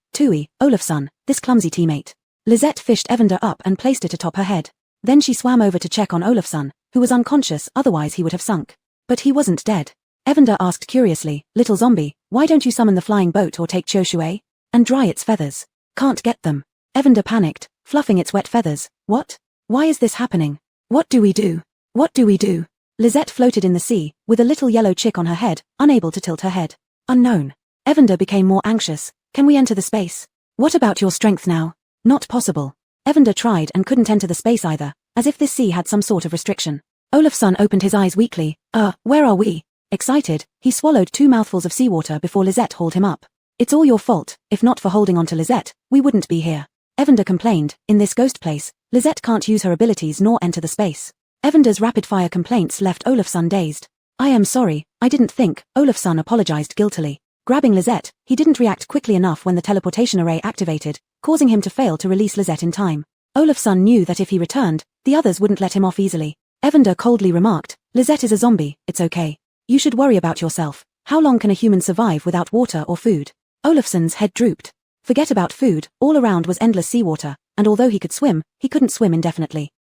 Olafsson, this clumsy teammate. Lizette fished Evander up and placed it atop her head. Then she swam over to check on Olafsson, who was unconscious, otherwise he would have sunk. But he wasn't dead. Evander asked curiously, little zombie, why don't you summon the flying boat or take Choshue? And dry its feathers. Can't get them. Evander panicked, fluffing its wet feathers. What? Why is this happening? What do we do? What do we do? Lizette floated in the sea, with a little yellow chick on her head, unable to tilt her head. Unknown. Evander became more anxious. Can we enter the space? What about your strength now? Not possible. Evander tried and couldn't enter the space either, as if this sea had some sort of restriction. Olafsson opened his eyes weakly. Where are we? Excited, he swallowed 2 mouthfuls of seawater before Lizette hauled him up. It's all your fault. If not for holding on to Lizette, we wouldn't be here. Evander complained, in this ghost place, Lizette can't use her abilities nor enter the space. Evander's rapid-fire complaints left Olafsson dazed. I am sorry, I didn't think. Olafsson apologized guiltily. Grabbing Lizette, he didn't react quickly enough when the teleportation array activated, causing him to fail to release Lizette in time. Olafsson knew that if he returned, the others wouldn't let him off easily. Evander coldly remarked, Lizette is a zombie, it's okay. You should worry about yourself. How long can a human survive without water or food? Olafsson's head drooped. Forget about food, all around was endless seawater, and although he could swim, he couldn't swim indefinitely.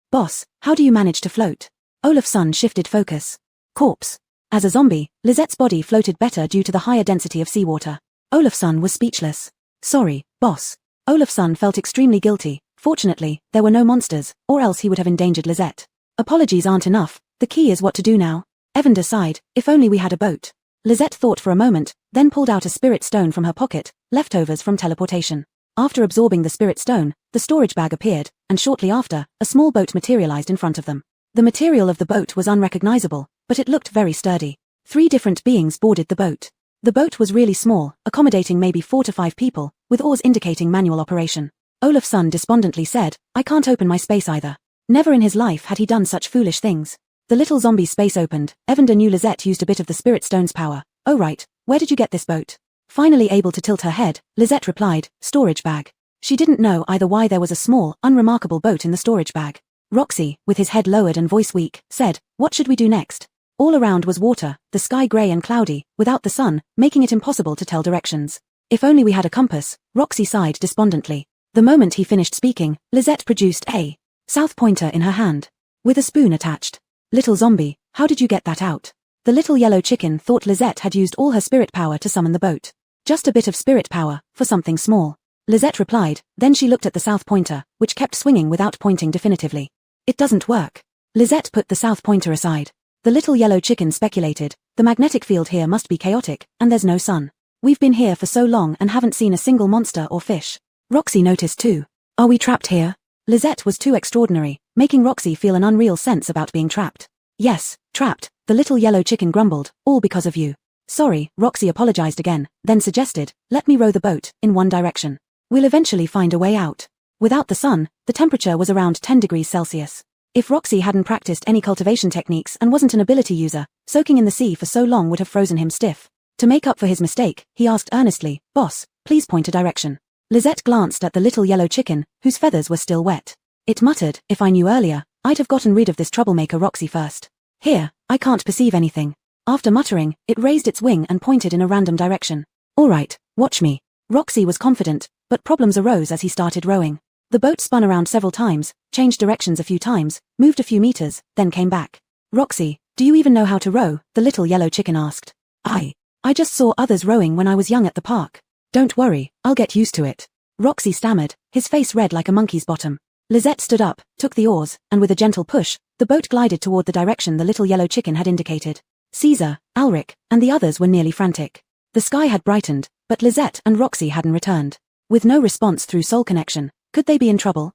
Boss, how do you manage to float? Olafsson shifted focus. Corpse. As a zombie, Lizette's body floated better due to the higher density of seawater. Olafsson was speechless. Sorry, boss. Olafsson felt extremely guilty. Fortunately, there were no monsters, or else he would have endangered Lizette. Apologies aren't enough. The key is what to do now. Evander sighed, if only we had a boat. Lizette thought for a moment, then pulled out a spirit stone from her pocket, leftovers from teleportation. After absorbing the spirit stone, the storage bag appeared, and shortly after, a small boat materialized in front of them. The material of the boat was unrecognizable, but it looked very sturdy. 3 different beings boarded the boat. The boat was really small, accommodating maybe 4 to 5 people, with oars indicating manual operation. Olafsson despondently said, I can't open my space either. Never in his life had he done such foolish things. The little zombie space opened. Evander knew Lizette used a bit of the spirit stone's power. Oh right, where did you get this boat? Finally able to tilt her head, Lizette replied, storage bag. She didn't know either why there was a small, unremarkable boat in the storage bag. Roxy, with his head lowered and voice weak, said, what should we do next? All around was water, the sky grey and cloudy, without the sun, making it impossible to tell directions. If only we had a compass, Roxy sighed despondently. The moment he finished speaking, Lizette produced a south pointer in her hand, with a spoon attached. Little zombie, how did you get that out? The little yellow chicken thought Lizette had used all her spirit power to summon the boat. Just a bit of spirit power, for something small. Lizette replied, then she looked at the south pointer, which kept swinging without pointing definitively. It doesn't work. Lizette put the south pointer aside. The little yellow chicken speculated, the magnetic field here must be chaotic, and there's no sun. We've been here for so long and haven't seen a single monster or fish. Roxy noticed too. Are we trapped here? Lizette was too extraordinary, making Roxy feel an unreal sense about being trapped. Yes, trapped, the little yellow chicken grumbled, all because of you. Sorry, Roxy apologized again, then suggested, let me row the boat, in one direction. We'll eventually find a way out. Without the sun, the temperature was around 10 degrees Celsius. If Roxy hadn't practiced any cultivation techniques and wasn't an ability user, soaking in the sea for so long would have frozen him stiff. To make up for his mistake, he asked earnestly, boss, please point a direction. Lizette glanced at the little yellow chicken, whose feathers were still wet. It muttered, if I knew earlier, I'd have gotten rid of this troublemaker Roxy first. Here, I can't perceive anything. After muttering, it raised its wing and pointed in a random direction. All right, watch me. Roxy was confident, but problems arose as he started rowing. The boat spun around several times, changed directions a few times, moved a few meters, then came back. Roxy, do you even know how to row? The little yellow chicken asked. I just saw others rowing when I was young at the park. Don't worry, I'll get used to it. Roxy stammered, his face red like a monkey's bottom. Lizette stood up, took the oars, and with a gentle push, the boat glided toward the direction the little yellow chicken had indicated. Caesar, Alric, and the others were nearly frantic. The sky had brightened, but Lizette and Roxy hadn't returned. With no response through soul connection, could they be in trouble?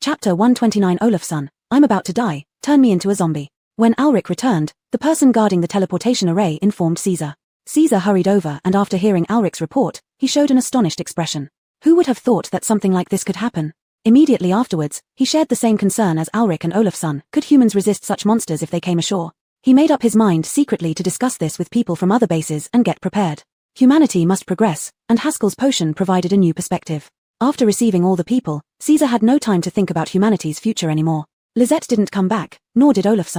Chapter 129 Olaf's I'm about to die, turn me into a zombie. When Alric returned, the person guarding the teleportation array informed Caesar. Caesar hurried over and after hearing Alric's report, he showed an astonished expression. Who would have thought that something like this could happen? Immediately afterwards, he shared the same concern as Alric and Olaf's. Could humans resist such monsters if they came ashore? He made up his mind secretly to discuss this with people from other bases and get prepared. Humanity must progress, and Haskell's potion provided a new perspective. After receiving all the people, Caesar had no time to think about humanity's future anymore. Lizette didn't come back, nor did Olaf's.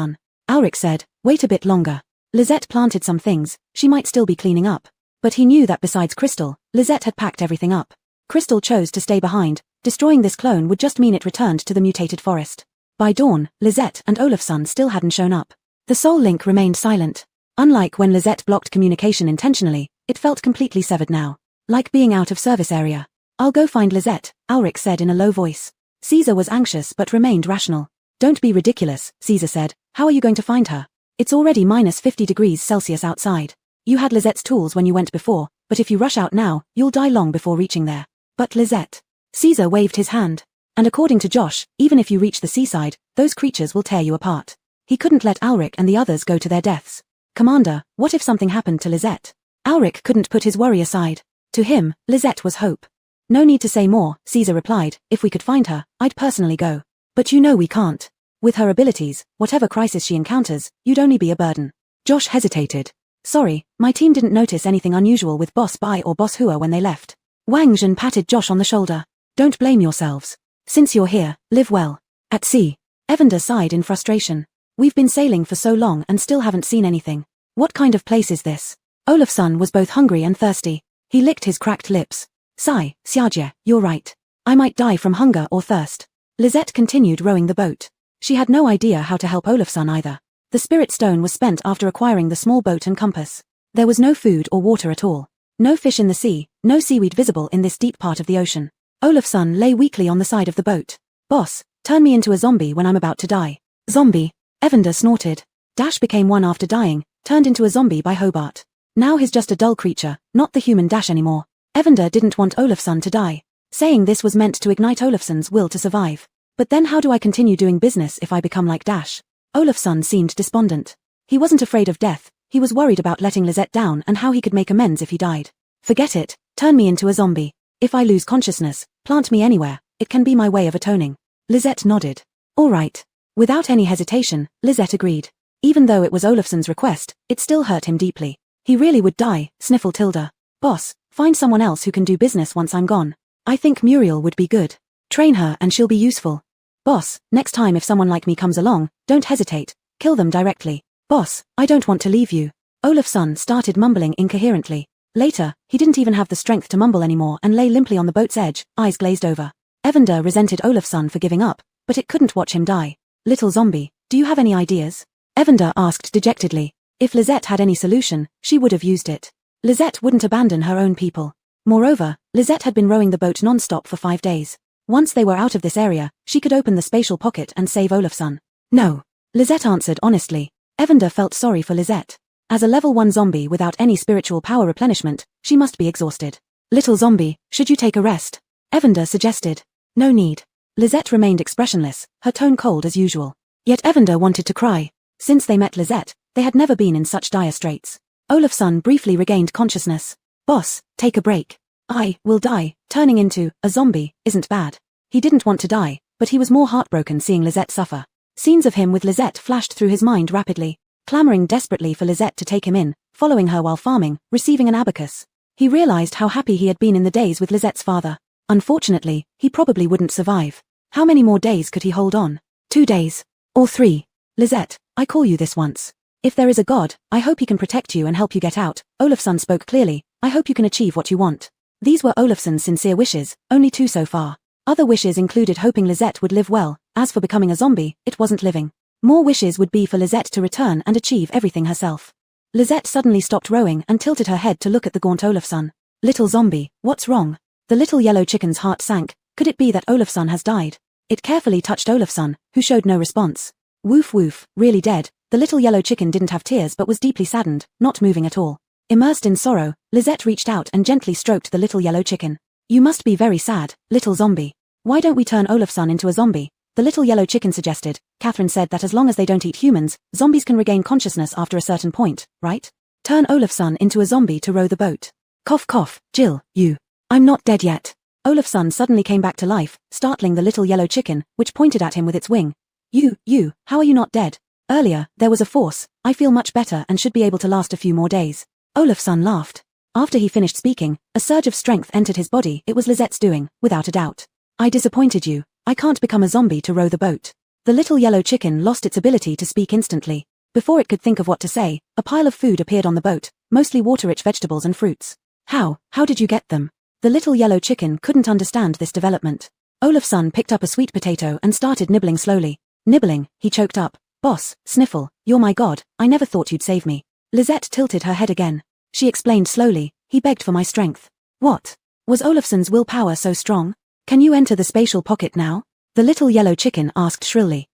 Alric said, wait a bit longer. Lizette planted some things, she might still be cleaning up. But he knew that besides Crystal, Lizette had packed everything up. Crystal chose to stay behind. Destroying this clone would just mean it returned to the mutated forest. By dawn, Lizette and Olaf's still hadn't shown up. The soul link remained silent. Unlike when Lizette blocked communication intentionally, it felt completely severed now. Like being out of service area. I'll go find Lizette, Alric said in a low voice. Caesar was anxious but remained rational. Don't be ridiculous, Caesar said. How are you going to find her? It's already minus 50 degrees Celsius outside. You had Lizette's tools when you went before, but if you rush out now, you'll die long before reaching there. But Lizette. Caesar waved his hand. And according to Josh, even if you reach the seaside, those creatures will tear you apart. He couldn't let Alric and the others go to their deaths. Commander, what if something happened to Lizette? Alric couldn't put his worry aside. To him, Lizette was hope. No need to say more, Caesar replied. If we could find her, I'd personally go. But you know we can't. With her abilities, whatever crisis she encounters, you'd only be a burden. Josh hesitated. Sorry, my team didn't notice anything unusual with Boss Bai or Boss Hua when they left. Wang Zhen patted Josh on the shoulder. Don't blame yourselves. Since you're here, live well. At sea. Evander sighed in frustration. We've been sailing for so long and still haven't seen anything. What kind of place is this? Olaf's was both hungry and thirsty. He licked his cracked lips. Sigh, Xiajie, you're right. I might die from hunger or thirst. Lizette continued rowing the boat. She had no idea how to help Olaf's either. The spirit stone was spent after acquiring the small boat and compass. There was no food or water at all. No fish in the sea, no seaweed visible in this deep part of the ocean. Olaf's lay weakly on the side of the boat. Boss, turn me into a zombie when I'm about to die. Zombie. Evander snorted. Dash became one after dying, turned into a zombie by Hobart. Now he's just a dull creature, not the human Dash anymore. Evander didn't want Olaf's to die. Saying this was meant to ignite Olaf's will to survive. But then how do I continue doing business if I become like Dash? Olaf's seemed despondent. He wasn't afraid of death, he was worried about letting Lizette down and how he could make amends if he died. Forget it, turn me into a zombie. If I lose consciousness, plant me anywhere, it can be my way of atoning. Lizette nodded. All right. Without any hesitation, Lizette agreed. Even though it was Olaf's request, it still hurt him deeply. He really would die, sniffled Tilda. Boss, find someone else who can do business once I'm gone. I think Muriel would be good. Train her and she'll be useful. Boss, next time if someone like me comes along, don't hesitate, kill them directly. Boss, I don't want to leave you. Olaf's started mumbling incoherently. Later, he didn't even have the strength to mumble anymore and lay limply on the boat's edge, eyes glazed over. Evander resented Olaf's for giving up, but it couldn't watch him die. Little zombie, do you have any ideas? Evander asked dejectedly. If Lizette had any solution, she would have used it. Lizette wouldn't abandon her own people. Moreover, Lizette had been rowing the boat non-stop for 5 days. Once they were out of this area, she could open the spatial pocket and save Olaf's. No. Lizette answered honestly. Evander felt sorry for Lizette. As a level 1 zombie without any spiritual power replenishment, she must be exhausted. Little zombie, should you take a rest? Evander suggested. No need. Lizette remained expressionless, her tone cold as usual. Yet Evander wanted to cry. Since they met Lizette, they had never been in such dire straits. Olaf's briefly regained consciousness. Boss, take a break. I will die, turning into a zombie isn't bad. He didn't want to die, but he was more heartbroken seeing Lizette suffer. Scenes of him with Lizette flashed through his mind rapidly, clamoring desperately for Lizette to take him in, following her while farming, receiving an abacus. He realized how happy he had been in the days with Lizette's father. Unfortunately, he probably wouldn't survive. How many more days could he hold on? 2 days. Or 3. Lizette, I call you this once. If there is a God, I hope he can protect you and help you get out. Olaf's spoke clearly. I hope you can achieve what you want. These were Olaf's sincere wishes, only 2 so far. Other wishes included hoping Lizette would live well. As for becoming a zombie, it wasn't living. More wishes would be for Lisette to return and achieve everything herself. Lisette suddenly stopped rowing and tilted her head to look at the gaunt Olafsson. Little zombie, what's wrong? The little yellow chicken's heart sank. Could it be that Olafsson has died? It carefully touched Olafsson, who showed no response. Woof woof, really dead. The little yellow chicken didn't have tears but was deeply saddened, not moving at all. Immersed in sorrow, Lisette reached out and gently stroked the little yellow chicken. You must be very sad, little zombie. Why don't we turn Olafsson into a zombie? The little yellow chicken suggested. Catherine said that as long as they don't eat humans, zombies can regain consciousness after a certain point, right? Turn Olafsson into a zombie to row the boat. Cough cough, Jill, you. I'm not dead yet. Olafsson suddenly came back to life, startling the little yellow chicken, which pointed at him with its wing. You, how are you not dead? Earlier, there was a force. I feel much better and should be able to last a few more days. Olafsson laughed. After he finished speaking, a surge of strength entered his body. It was Lisette's doing, without a doubt. I disappointed you. I can't become a zombie to row the boat. The little yellow chicken lost its ability to speak instantly. Before it could think of what to say, a pile of food appeared on the boat, mostly water-rich vegetables and fruits. How did you get them? The little yellow chicken couldn't understand this development. Olafsson picked up a sweet potato and started nibbling slowly. Nibbling, he choked up. Boss, sniffle, you're my god, I never thought you'd save me. Lisette tilted her head again. She explained slowly, he begged for my strength. What? Was Olafsson's willpower so strong? Can you enter the spatial pocket now? The little yellow chicken asked shrilly.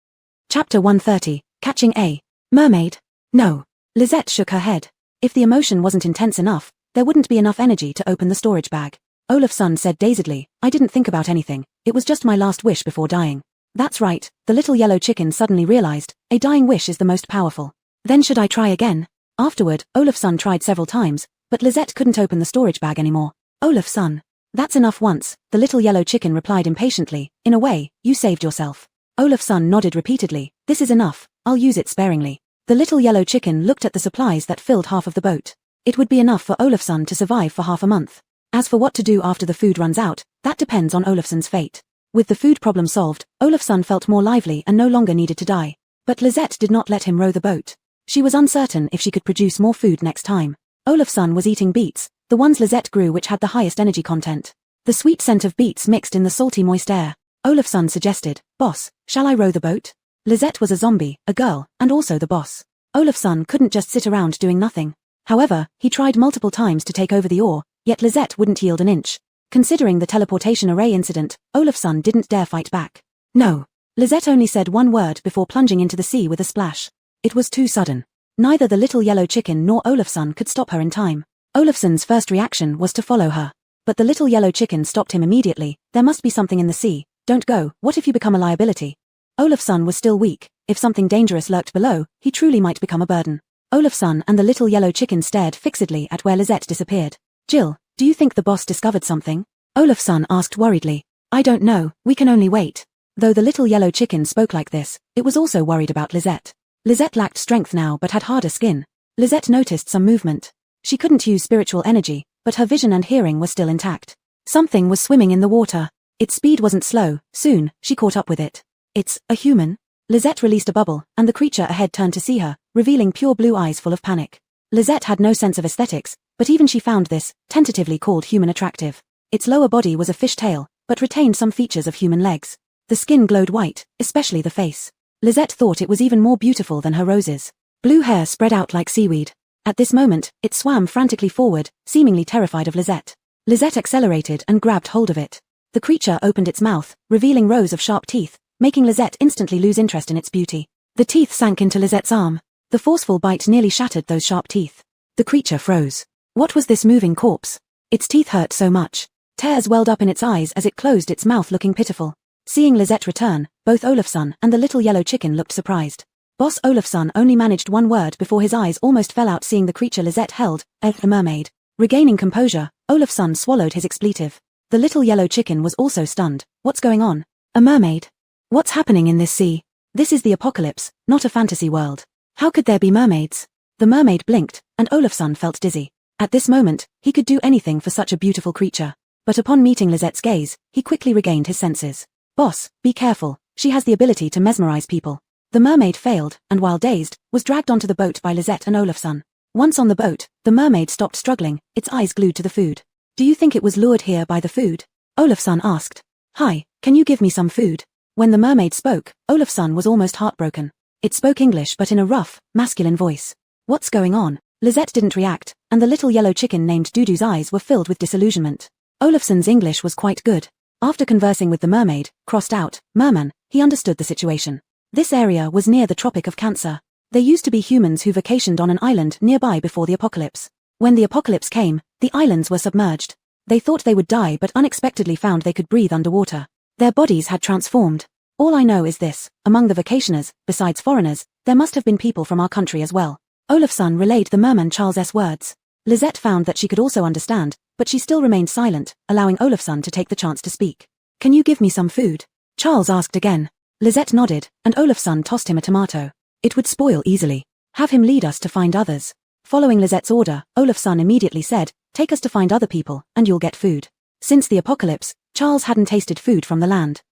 Chapter 130, Catching a Mermaid? No. Lisette shook her head. If the emotion wasn't intense enough, there wouldn't be enough energy to open the storage bag. Olafsson said dazedly, I didn't think about anything, it was just my last wish before dying. That's right, the little yellow chicken suddenly realized, a dying wish is the most powerful. Then should I try again? Afterward, Olafsson tried several times, but Lisette couldn't open the storage bag anymore. Olafsson. That's enough once, the little yellow chicken replied impatiently. In a way, you saved yourself. Olafsson nodded repeatedly. This is enough, I'll use it sparingly. The little yellow chicken looked at the supplies that filled half of the boat. It would be enough for Olafsson to survive for half a month. As for what to do after the food runs out, that depends on Olafsson's fate. With the food problem solved, Olafsson felt more lively and no longer needed to die. But Lisette did not let him row the boat. She was uncertain if she could produce more food next time. Olafsson was eating beets, the ones Lisette grew which had the highest energy content. The sweet scent of beets mixed in the salty moist air. Olafsson suggested, Boss, shall I row the boat? Lisette was a zombie, a girl, and also the boss. Olafsson couldn't just sit around doing nothing. However, he tried multiple times to take over the oar, yet Lisette wouldn't yield an inch. Considering the teleportation array incident, Olafsson didn't dare fight back. No. Lisette only said one word before plunging into the sea with a splash. It was too sudden. Neither the little yellow chicken nor Olafsson could stop her in time. Olafsson's first reaction was to follow her. But the little yellow chicken stopped him immediately. There must be something in the sea. Don't go, what if you become a liability? Olafsson was still weak. If something dangerous lurked below, he truly might become a burden. Olafsson and the little yellow chicken stared fixedly at where Lisette disappeared. Jill, do you think the boss discovered something? Olafsson asked worriedly. I don't know, we can only wait. Though the little yellow chicken spoke like this, it was also worried about Lisette. Lisette lacked strength now but had harder skin. Lisette noticed some movement. She couldn't use spiritual energy, but her vision and hearing were still intact. Something was swimming in the water. Its speed wasn't slow. Soon, she caught up with it. It's a human. Lisette released a bubble, and the creature ahead turned to see her, revealing pure blue eyes full of panic. Lisette had no sense of aesthetics, but even she found this, tentatively called human, attractive. Its lower body was a fish tail, but retained some features of human legs. The skin glowed white, especially the face. Lisette thought it was even more beautiful than her roses. Blue hair spread out like seaweed. At this moment, it swam frantically forward, seemingly terrified of Lisette. Lisette accelerated and grabbed hold of it. The creature opened its mouth, revealing rows of sharp teeth, making Lisette instantly lose interest in its beauty. The teeth sank into Lisette's arm. The forceful bite nearly shattered those sharp teeth. The creature froze. What was this moving corpse? Its teeth hurt so much. Tears welled up in its eyes as it closed its mouth, looking pitiful. Seeing Lisette return, both Olafsson and the little yellow chicken looked surprised. Boss Olafsson only managed one word before his eyes almost fell out seeing the creature Lisette held, a mermaid. Regaining composure, Olafsson swallowed his expletive. The little yellow chicken was also stunned. What's going on? A mermaid? What's happening in this sea? This is the apocalypse, not a fantasy world. How could there be mermaids? The mermaid blinked, and Olafsson felt dizzy. At this moment, he could do anything for such a beautiful creature. But upon meeting Lisette's gaze, he quickly regained his senses. Boss, be careful, she has the ability to mesmerize people. The mermaid failed, and while dazed, was dragged onto the boat by Lisette and Olafsson. Once on the boat, the mermaid stopped struggling, its eyes glued to the food. Do you think it was lured here by the food? Olafsson asked. Hi, can you give me some food? When the mermaid spoke, Olafsson was almost heartbroken. It spoke English but in a rough, masculine voice. What's going on? Lisette didn't react, and the little yellow chicken named Dudu's eyes were filled with disillusionment. Olafsson's English was quite good. After conversing with the mermaid, crossed out, merman, he understood the situation. This area was near the Tropic of Cancer. There used to be humans who vacationed on an island nearby before the apocalypse. When the apocalypse came, the islands were submerged. They thought they would die but unexpectedly found they could breathe underwater. Their bodies had transformed. All I know is this, among the vacationers, besides foreigners, there must have been people from our country as well. Olafsson relayed the merman Charles's words. Lisette found that she could also understand, but she still remained silent, allowing Olafsson to take the chance to speak. Can you give me some food? Charles asked again. Lisette nodded, and Olafsson tossed him a tomato. It would spoil easily. Have him lead us to find others. Following Lisette's order, Olafsson immediately said, take us to find other people, and you'll get food. Since the apocalypse, Charles hadn't tasted food from the land.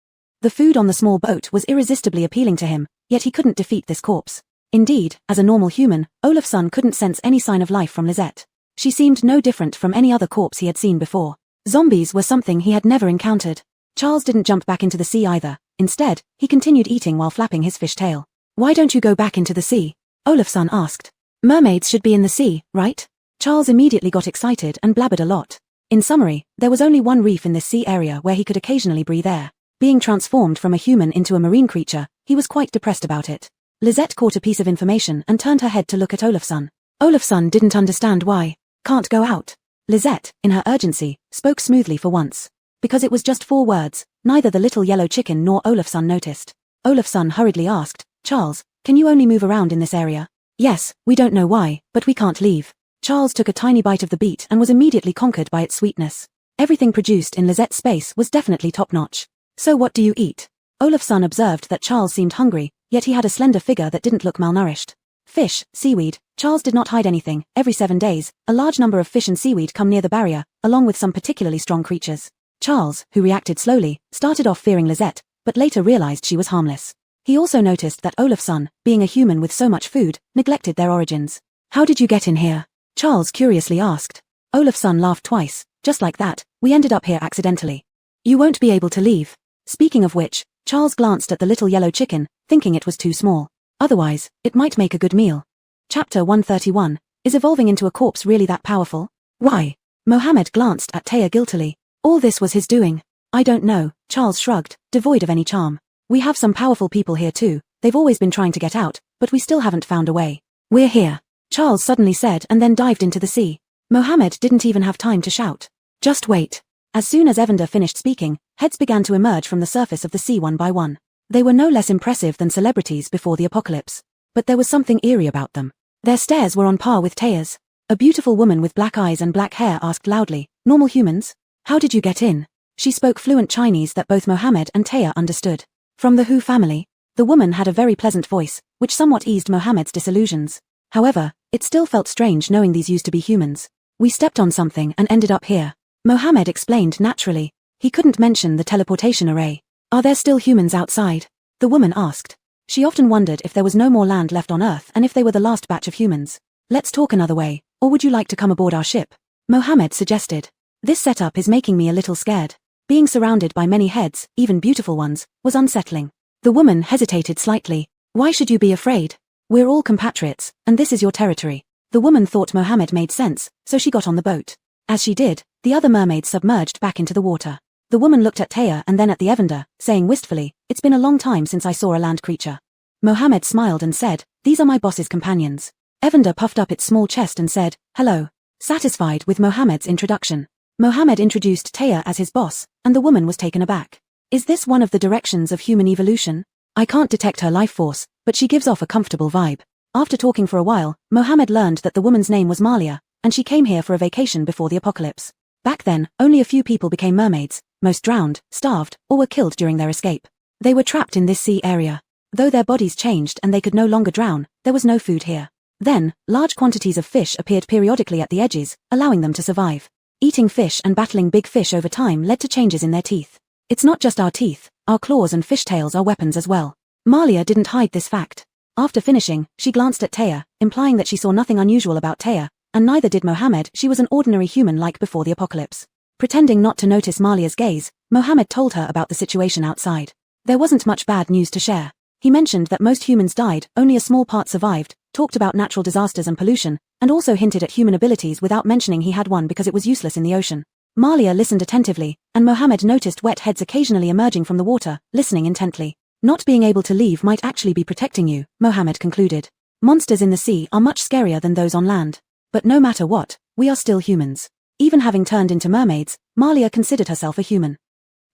The food on the small boat was irresistibly appealing to him, yet he couldn't defeat this corpse. Indeed, as a normal human, Olafsson couldn't sense any sign of life from Lisette. She seemed no different from any other corpse he had seen before. Zombies were something he had never encountered. Charles didn't jump back into the sea either. Instead, he continued eating while flapping his fish tail. Why don't you go back into the sea? Olafsson asked. Mermaids should be in the sea, right? Charles immediately got excited and blabbered a lot. In summary, there was only one reef in this sea area where he could occasionally breathe air. Being transformed from a human into a marine creature, he was quite depressed about it. Lisette caught a piece of information and turned her head to look at Olafsson. Olafsson didn't understand why. Can't go out. Lisette, in her urgency, spoke smoothly for once. Because it was just 4 words, neither the little yellow chicken nor Olafsson noticed. Olafsson hurriedly asked, Charles, can you only move around in this area? Yes, we don't know why, but we can't leave. Charles took a tiny bite of the beet and was immediately conquered by its sweetness. Everything produced in Lisette's space was definitely top-notch. So what do you eat? Olafsson observed that Charles seemed hungry, yet he had a slender figure that didn't look malnourished. Fish, seaweed. Charles did not hide anything. Every 7 days, a large number of fish and seaweed come near the barrier, along with some particularly strong creatures. Charles, who reacted slowly, started off fearing Lisette, but later realized she was harmless. He also noticed that Olafsson, being a human with so much food, neglected their origins. How did you get in here? Charles curiously asked. Olafsson laughed twice. Just like that, we ended up here accidentally. You won't be able to leave. Speaking of which, Charles glanced at the little yellow chicken, thinking it was too small. Otherwise, it might make a good meal. Chapter 131. Is evolving into a corpse really that powerful? Why? Mohammed glanced at Taya guiltily. All this was his doing. I don't know, Charles shrugged, devoid of any charm. We have some powerful people here too. They've always been trying to get out, but we still haven't found a way. We're here, Charles suddenly said and then dived into the sea. Mohammed didn't even have time to shout. Just wait. As soon as Evander finished speaking, heads began to emerge from the surface of the sea one by one. They were no less impressive than celebrities before the apocalypse. But there was something eerie about them. Their stares were on par with Taya's. A beautiful woman with black eyes and black hair asked loudly, normal humans? How did you get in? She spoke fluent Chinese that both Mohammed and Taya understood. From the Hu family. The woman had a very pleasant voice, which somewhat eased Mohammed's disillusions. However, it still felt strange knowing these used to be humans. We stepped on something and ended up here. Mohammed explained naturally. He couldn't mention the teleportation array. Are there still humans outside? The woman asked. She often wondered if there was no more land left on Earth and if they were the last batch of humans. Let's talk another way, or would you like to come aboard our ship? Mohammed suggested. This setup is making me a little scared. Being surrounded by many heads, even beautiful ones, was unsettling. The woman hesitated slightly. Why should you be afraid? We're all compatriots, and this is your territory. The woman thought Mohammed made sense, so she got on the boat. As she did, the other mermaids submerged back into the water. The woman looked at Taya and then at the Evander, saying wistfully, it's been a long time since I saw a land creature. Mohammed smiled and said, these are my boss's companions. Evander puffed up its small chest and said, hello. Satisfied with Mohammed's introduction, Mohammed introduced Taya as his boss, and the woman was taken aback. Is this one of the directions of human evolution? I can't detect her life force, but she gives off a comfortable vibe. After talking for a while, Mohammed learned that the woman's name was Malia, and she came here for a vacation before the apocalypse. Back then, only a few people became mermaids, most drowned, starved, or were killed during their escape. They were trapped in this sea area. Though their bodies changed and they could no longer drown, there was no food here. Then, large quantities of fish appeared periodically at the edges, allowing them to survive. Eating fish and battling big fish over time led to changes in their teeth. It's not just our teeth, our claws and fishtails are weapons as well. Malia didn't hide this fact. After finishing, she glanced at Taya, implying that she saw nothing unusual about Taya, and neither did Mohammed. She was an ordinary human like before the apocalypse. Pretending not to notice Malia's gaze, Mohammed told her about the situation outside. There wasn't much bad news to share. He mentioned that most humans died, only a small part survived, talked about natural disasters and pollution, and also hinted at human abilities without mentioning he had one because it was useless in the ocean. Malia listened attentively, and Mohammed noticed wet heads occasionally emerging from the water, listening intently. Not being able to leave might actually be protecting you, Mohammed concluded. Monsters in the sea are much scarier than those on land. But no matter what, we are still humans. Even having turned into mermaids, Malia considered herself a human.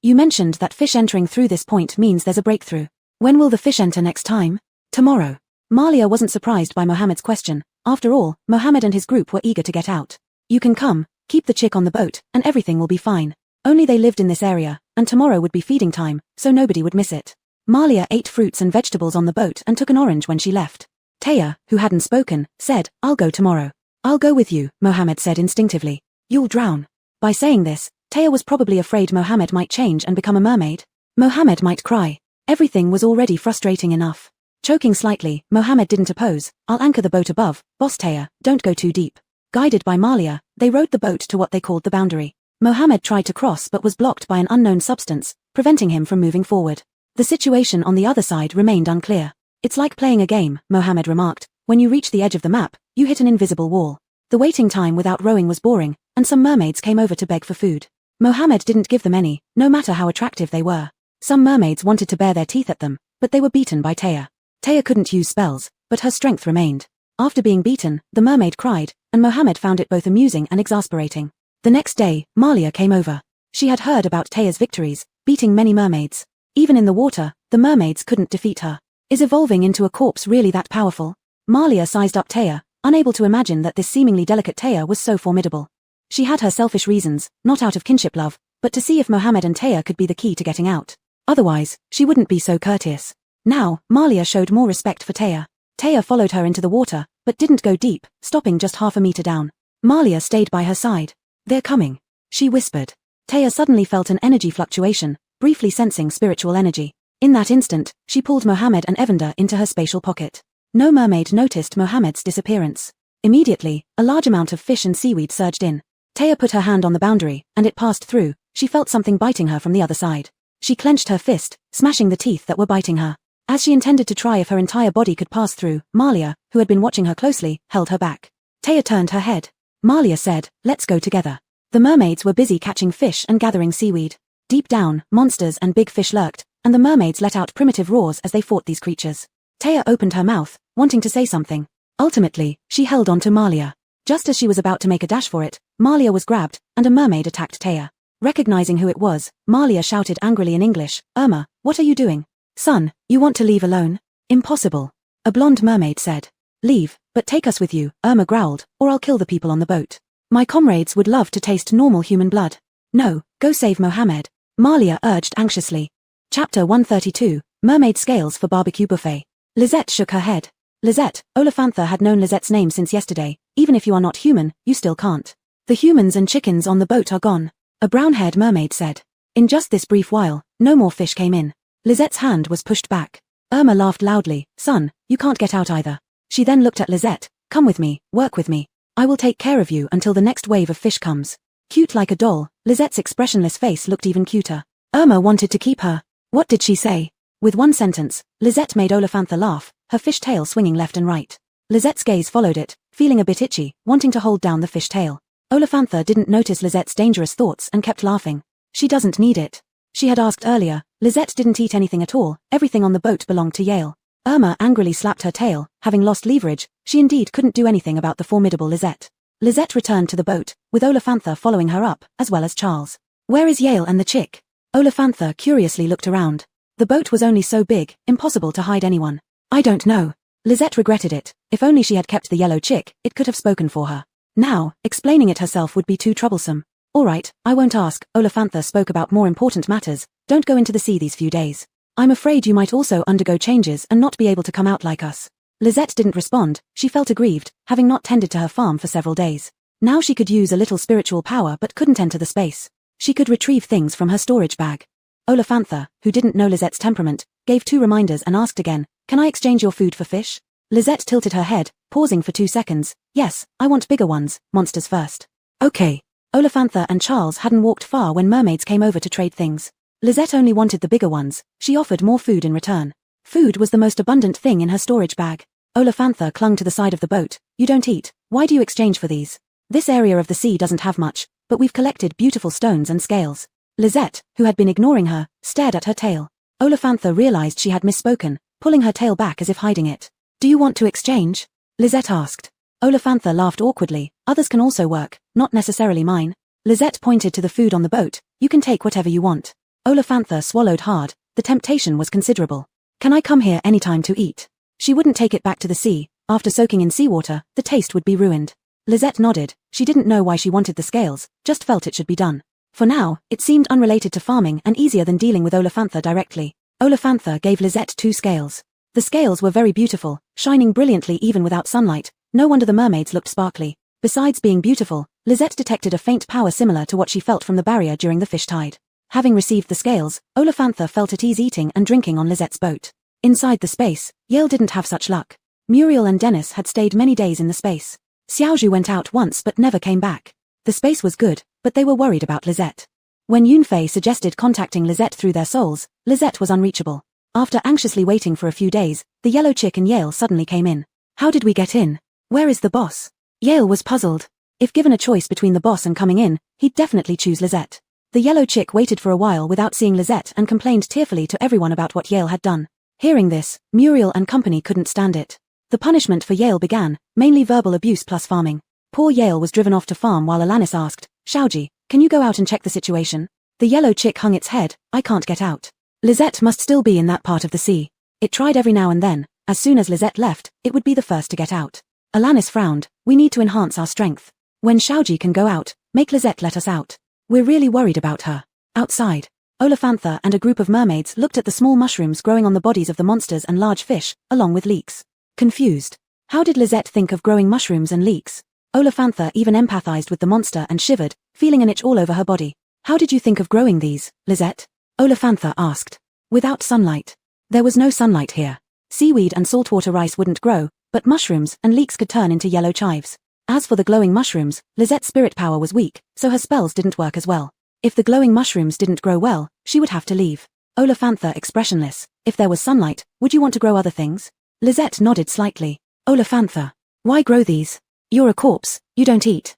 You mentioned that fish entering through this point means there's a breakthrough. When will the fish enter next time? Tomorrow. Malia wasn't surprised by Mohammed's question. After all, Mohammed and his group were eager to get out. You can come, keep the chick on the boat, and everything will be fine. Only they lived in this area, and tomorrow would be feeding time, so nobody would miss it. Malia ate fruits and vegetables on the boat and took an orange when she left. Taya, who hadn't spoken, said, I'll go tomorrow. I'll go with you, Mohammed said instinctively. You'll drown. By saying this, Taya was probably afraid Mohammed might change and become a mermaid. Mohammed might cry. Everything was already frustrating enough. Choking slightly, Mohammed didn't oppose. I'll anchor the boat above, boss Taya, don't go too deep. Guided by Malia, they rowed the boat to what they called the boundary. Mohammed tried to cross but was blocked by an unknown substance, preventing him from moving forward. The situation on the other side remained unclear. It's like playing a game, Mohammed remarked. When you reach the edge of the map, you hit an invisible wall. The waiting time without rowing was boring, and some mermaids came over to beg for food. Mohammed didn't give them any, no matter how attractive they were. Some mermaids wanted to bare their teeth at them, but they were beaten by Taya. Taya couldn't use spells, but her strength remained. After being beaten, the mermaid cried, and Mohammed found it both amusing and exasperating. The next day, Malia came over. She had heard about Taya's victories, beating many mermaids. Even in the water, the mermaids couldn't defeat her. Is evolving into a corpse really that powerful? Malia sized up Taya, unable to imagine that this seemingly delicate Taya was so formidable. She had her selfish reasons, not out of kinship love, but to see if Mohammed and Taya could be the key to getting out. Otherwise, she wouldn't be so courteous. Now, Malia showed more respect for Taya. Taya followed her into the water, but didn't go deep, stopping just half a meter down. Malia stayed by her side. They're coming, she whispered. Taya suddenly felt an energy fluctuation, briefly sensing spiritual energy. In that instant, she pulled Mohammed and Evander into her spatial pocket. No mermaid noticed Mohammed's disappearance. Immediately, a large amount of fish and seaweed surged in. Taya put her hand on the boundary, and it passed through. She felt something biting her from the other side. She clenched her fist, smashing the teeth that were biting her. As she intended to try if her entire body could pass through, Malia, who had been watching her closely, held her back. Taya turned her head. Malia said, let's go together. The mermaids were busy catching fish and gathering seaweed. Deep down, monsters and big fish lurked, and the mermaids let out primitive roars as they fought these creatures. Taya opened her mouth, wanting to say something. Ultimately, she held on to Malia. Just as she was about to make a dash for it, Malia was grabbed, and a mermaid attacked Taya. Recognizing who it was, Malia shouted angrily in English, Irma, what are you doing? Son, you want to leave alone? Impossible. A blonde mermaid said. Leave, but take us with you, Irma growled, or I'll kill the people on the boat. My comrades would love to taste normal human blood. No, go save Mohammed, Malia urged anxiously. Chapter 132, Mermaid Scales for Barbecue Buffet. Lisette shook her head. Lisette, Olafantha had known Lisette's name since yesterday. Even if you are not human, you still can't. The humans and chickens on the boat are gone, a brown-haired mermaid said. In just this brief while, no more fish came in. Lisette's hand was pushed back. Irma laughed loudly. Son, you can't get out either. She then looked at Lisette. Come with me, work with me. I will take care of you until the next wave of fish comes. Cute like a doll, Lisette's expressionless face looked even cuter. Irma wanted to keep her. What did she say? With one sentence, Lisette made Olafantha laugh, her fish tail swinging left and right. Lisette's gaze followed it, feeling a bit itchy, wanting to hold down the fish tail. Olafantha didn't notice Lisette's dangerous thoughts and kept laughing. She doesn't need it. She had asked earlier. Lisette didn't eat anything at all, everything on the boat belonged to Yale. Irma angrily slapped her tail, having lost leverage, she indeed couldn't do anything about the formidable Lisette. Lisette returned to the boat, with Olafantha following her up, as well as Charles. Where is Yale and the chick? Olafantha curiously looked around. The boat was only so big, impossible to hide anyone. I don't know. Lisette regretted it. If only she had kept the yellow chick, it could have spoken for her. Now, explaining it herself would be too troublesome. All right, I won't ask. Olafantha spoke about more important matters. Don't go into the sea these few days. I'm afraid you might also undergo changes and not be able to come out like us. Lisette didn't respond. She felt aggrieved, having not tended to her farm for several days. Now she could use a little spiritual power but couldn't enter the space. She could retrieve things from her storage bag. Olafantha, who didn't know Lisette's temperament, gave 2 reminders and asked again, can I exchange your food for fish? Lisette tilted her head, pausing for 2 seconds. Yes, I want bigger ones, monsters first. Okay. Olafantha and Charles hadn't walked far when mermaids came over to trade things. Lisette only wanted the bigger ones. She offered more food in return. Food was the most abundant thing in her storage bag. Olafantha clung to the side of the boat. You don't eat. Why do you exchange for these? This area of the sea doesn't have much, but we've collected beautiful stones and scales. Lisette, who had been ignoring her, stared at her tail. Olafantha realized she had misspoken, pulling her tail back as if hiding it. Do you want to exchange? Lisette asked. Olafantha laughed awkwardly. Others can also work, not necessarily mine. Lisette pointed to the food on the boat. You can take whatever you want. Olafantha swallowed hard. The temptation was considerable. Can I come here anytime to eat? She wouldn't take it back to the sea. After soaking in seawater, the taste would be ruined. Lisette nodded. She didn't know why she wanted the scales, just felt it should be done. For now, it seemed unrelated to farming and easier than dealing with Olafantha directly. Olafantha gave Lisette 2 scales. The scales were very beautiful, shining brilliantly even without sunlight. No wonder the mermaids looked sparkly. Besides being beautiful, Lisette detected a faint power similar to what she felt from the barrier during the fish tide. Having received the scales, Olafantha felt at ease eating and drinking on Lisette's boat. Inside the space, Yale didn't have such luck. Muriel and Dennis had stayed many days in the space. Xiaozhu went out once but never came back. The space was good, but they were worried about Lisette. When Yunfei suggested contacting Lisette through their souls, Lisette was unreachable. After anxiously waiting for a few days, the yellow chick and Yale suddenly came in. How did we get in? Where is the boss? Yale was puzzled. If given a choice between the boss and coming in, he'd definitely choose Lisette. The yellow chick waited for a while without seeing Lisette and complained tearfully to everyone about what Yale had done. Hearing this, Muriel and company couldn't stand it. The punishment for Yale began, mainly verbal abuse plus farming. Poor Yale was driven off to farm while Alanis asked, Xiaoji, can you go out and check the situation? The yellow chick hung its head. I can't get out. Lisette must still be in that part of the sea. It tried every now and then. As soon as Lisette left, it would be the first to get out. Alanis frowned. We need to enhance our strength. When Xiaoji can go out, make Lisette let us out. We're really worried about her. Outside, Olafantha and a group of mermaids looked at the small mushrooms growing on the bodies of the monsters and large fish, along with leeks. Confused. How did Lisette think of growing mushrooms and leeks? Olafantha even empathized with the monster and shivered, feeling an itch all over her body. How did you think of growing these, Lisette? Olafantha asked. Without sunlight. There was no sunlight here. Seaweed and saltwater rice wouldn't grow, but mushrooms and leeks could turn into yellow chives. As for the glowing mushrooms, Lisette's spirit power was weak, so her spells didn't work as well. If the glowing mushrooms didn't grow well, she would have to leave. Olafantha expressionless. If there was sunlight, would you want to grow other things? Lisette nodded slightly. Olafantha. Why grow these? You're a corpse, you don't eat.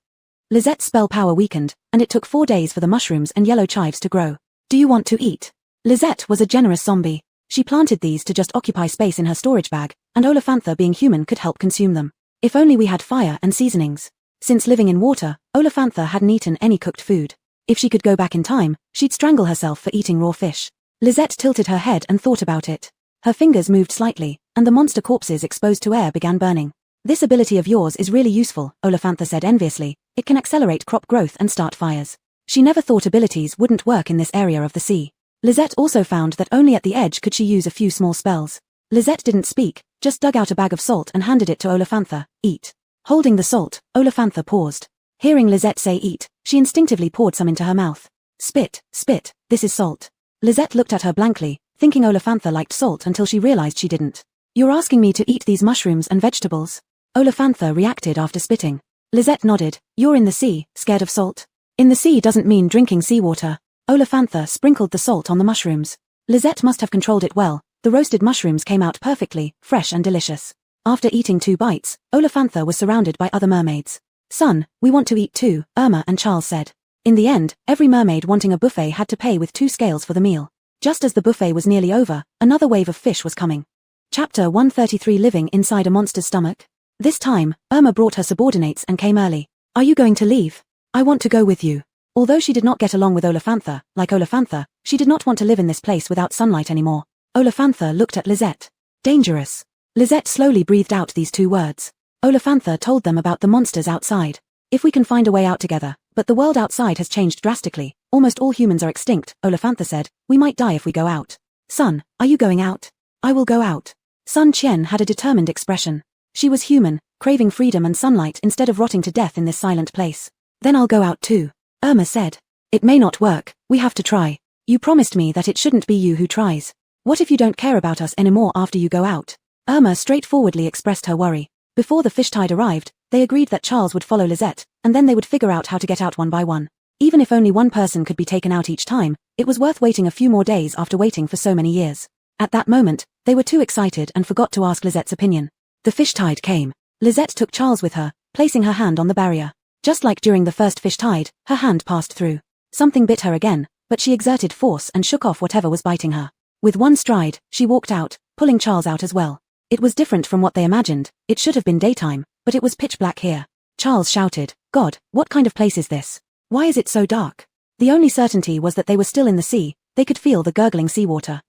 Lisette's spell power weakened, and it took 4 days for the mushrooms and yellow chives to grow. Do you want to eat? Lisette was a generous zombie. She planted these to just occupy space in her storage bag, and Olafantha being human could help consume them. If only we had fire and seasonings. Since living in water, Olafantha hadn't eaten any cooked food. If she could go back in time, she'd strangle herself for eating raw fish. Lisette tilted her head and thought about it. Her fingers moved slightly, and the monster corpses exposed to air began burning. This ability of yours is really useful, Olafantha said enviously. It can accelerate crop growth and start fires. She never thought abilities wouldn't work in this area of the sea. Lisette also found that only at the edge could she use a few small spells. Lisette didn't speak, just dug out a bag of salt and handed it to Olafantha. Eat. Holding the salt, Olafantha paused. Hearing Lisette say eat, she instinctively poured some into her mouth. Spit, spit, this is salt. Lisette looked at her blankly, thinking Olafantha liked salt until she realized she didn't. You're asking me to eat these mushrooms and vegetables? Olafantha reacted after spitting. Lisette nodded. You're in the sea, scared of salt? In the sea doesn't mean drinking seawater. Olafantha sprinkled the salt on the mushrooms. Lisette must have controlled it well. The roasted mushrooms came out perfectly, fresh and delicious. After eating 2 bites, Olafantha was surrounded by other mermaids. Son, we want to eat too, Irma and Charles said. In the end, every mermaid wanting a buffet had to pay with 2 scales for the meal. Just as the buffet was nearly over, another wave of fish was coming. Chapter 133 Living inside a monster's stomach. This time, Irma brought her subordinates and came early. Are you going to leave? I want to go with you. Although she did not get along with Olafantha, like Olafantha, she did not want to live in this place without sunlight anymore. Olafantha looked at Lisette. Dangerous. Lisette slowly breathed out these 2 words. Olafantha told them about the monsters outside. If we can find a way out together, but the world outside has changed drastically. Almost all humans are extinct, Olafantha said. We might die if we go out. Son, are you going out? I will go out. Sun Qian had a determined expression. She was human, craving freedom and sunlight instead of rotting to death in this silent place. Then I'll go out too. Irma said. It may not work, we have to try. You promised me that it shouldn't be you who tries. What if you don't care about us anymore after you go out? Irma straightforwardly expressed her worry. Before the fish tide arrived, they agreed that Charles would follow Lisette, and then they would figure out how to get out one by one. Even if only one person could be taken out each time, it was worth waiting a few more days after waiting for so many years. At that moment, They were too excited and forgot to ask Lizette's opinion. The fish tide came. Lisette took Charles with her, placing her hand on the barrier. Just like during the first fish tide, her hand passed through. Something bit her again, but she exerted force and shook off whatever was biting her. With one stride, she walked out, pulling Charles out as well. It was different from what they imagined. It should have been daytime, but it was pitch black here. Charles shouted, "God, what kind of place is this? Why is it so dark?" The only certainty was that they were still in the sea. They could feel the gurgling seawater.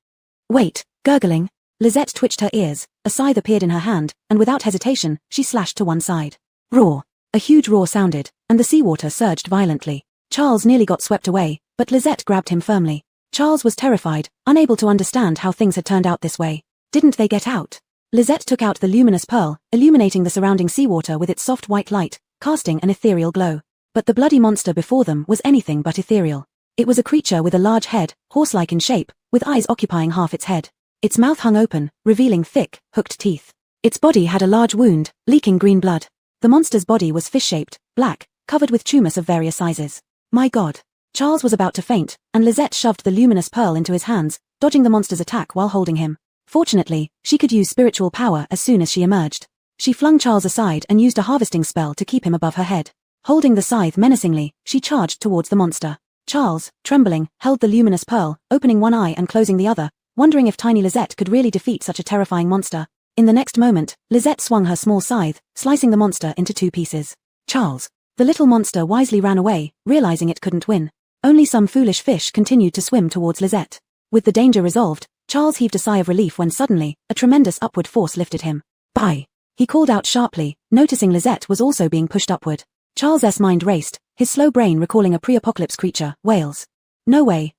Wait, gurgling? Lisette twitched her ears, a scythe appeared in her hand, and without hesitation, she slashed to one side. Roar. A huge roar sounded, and the seawater surged violently. Charles nearly got swept away, but Lisette grabbed him firmly. Charles was terrified, unable to understand how things had turned out this way. Didn't they get out? Lisette took out the luminous pearl, illuminating the surrounding seawater with its soft white light, casting an ethereal glow. But the bloody monster before them was anything but ethereal. It was a creature with a large head, horse-like in shape, with eyes occupying half its head. Its mouth hung open, revealing thick, hooked teeth. Its body had a large wound, leaking green blood. The monster's body was fish-shaped, black, covered with tumors of various sizes. My God. Charles was about to faint, and Lisette shoved the luminous pearl into his hands, dodging the monster's attack while holding him. Fortunately, she could use spiritual power as soon as she emerged. She flung Charles aside and used a harvesting spell to keep him above her head. Holding the scythe menacingly, she charged towards the monster. Charles, trembling, held the luminous pearl, opening one eye and closing the other, wondering if tiny Lisette could really defeat such a terrifying monster. In the next moment, Lisette swung her small scythe, slicing the monster into 2 pieces. Charles. The little monster wisely ran away, realizing it couldn't win. Only some foolish fish continued to swim towards Lisette. With the danger resolved, Charles heaved a sigh of relief when suddenly, a tremendous upward force lifted him. Bai! He called out sharply, noticing Lisette was also being pushed upward. Charles's mind raced, his slow brain recalling a pre-apocalypse creature, whales. No way,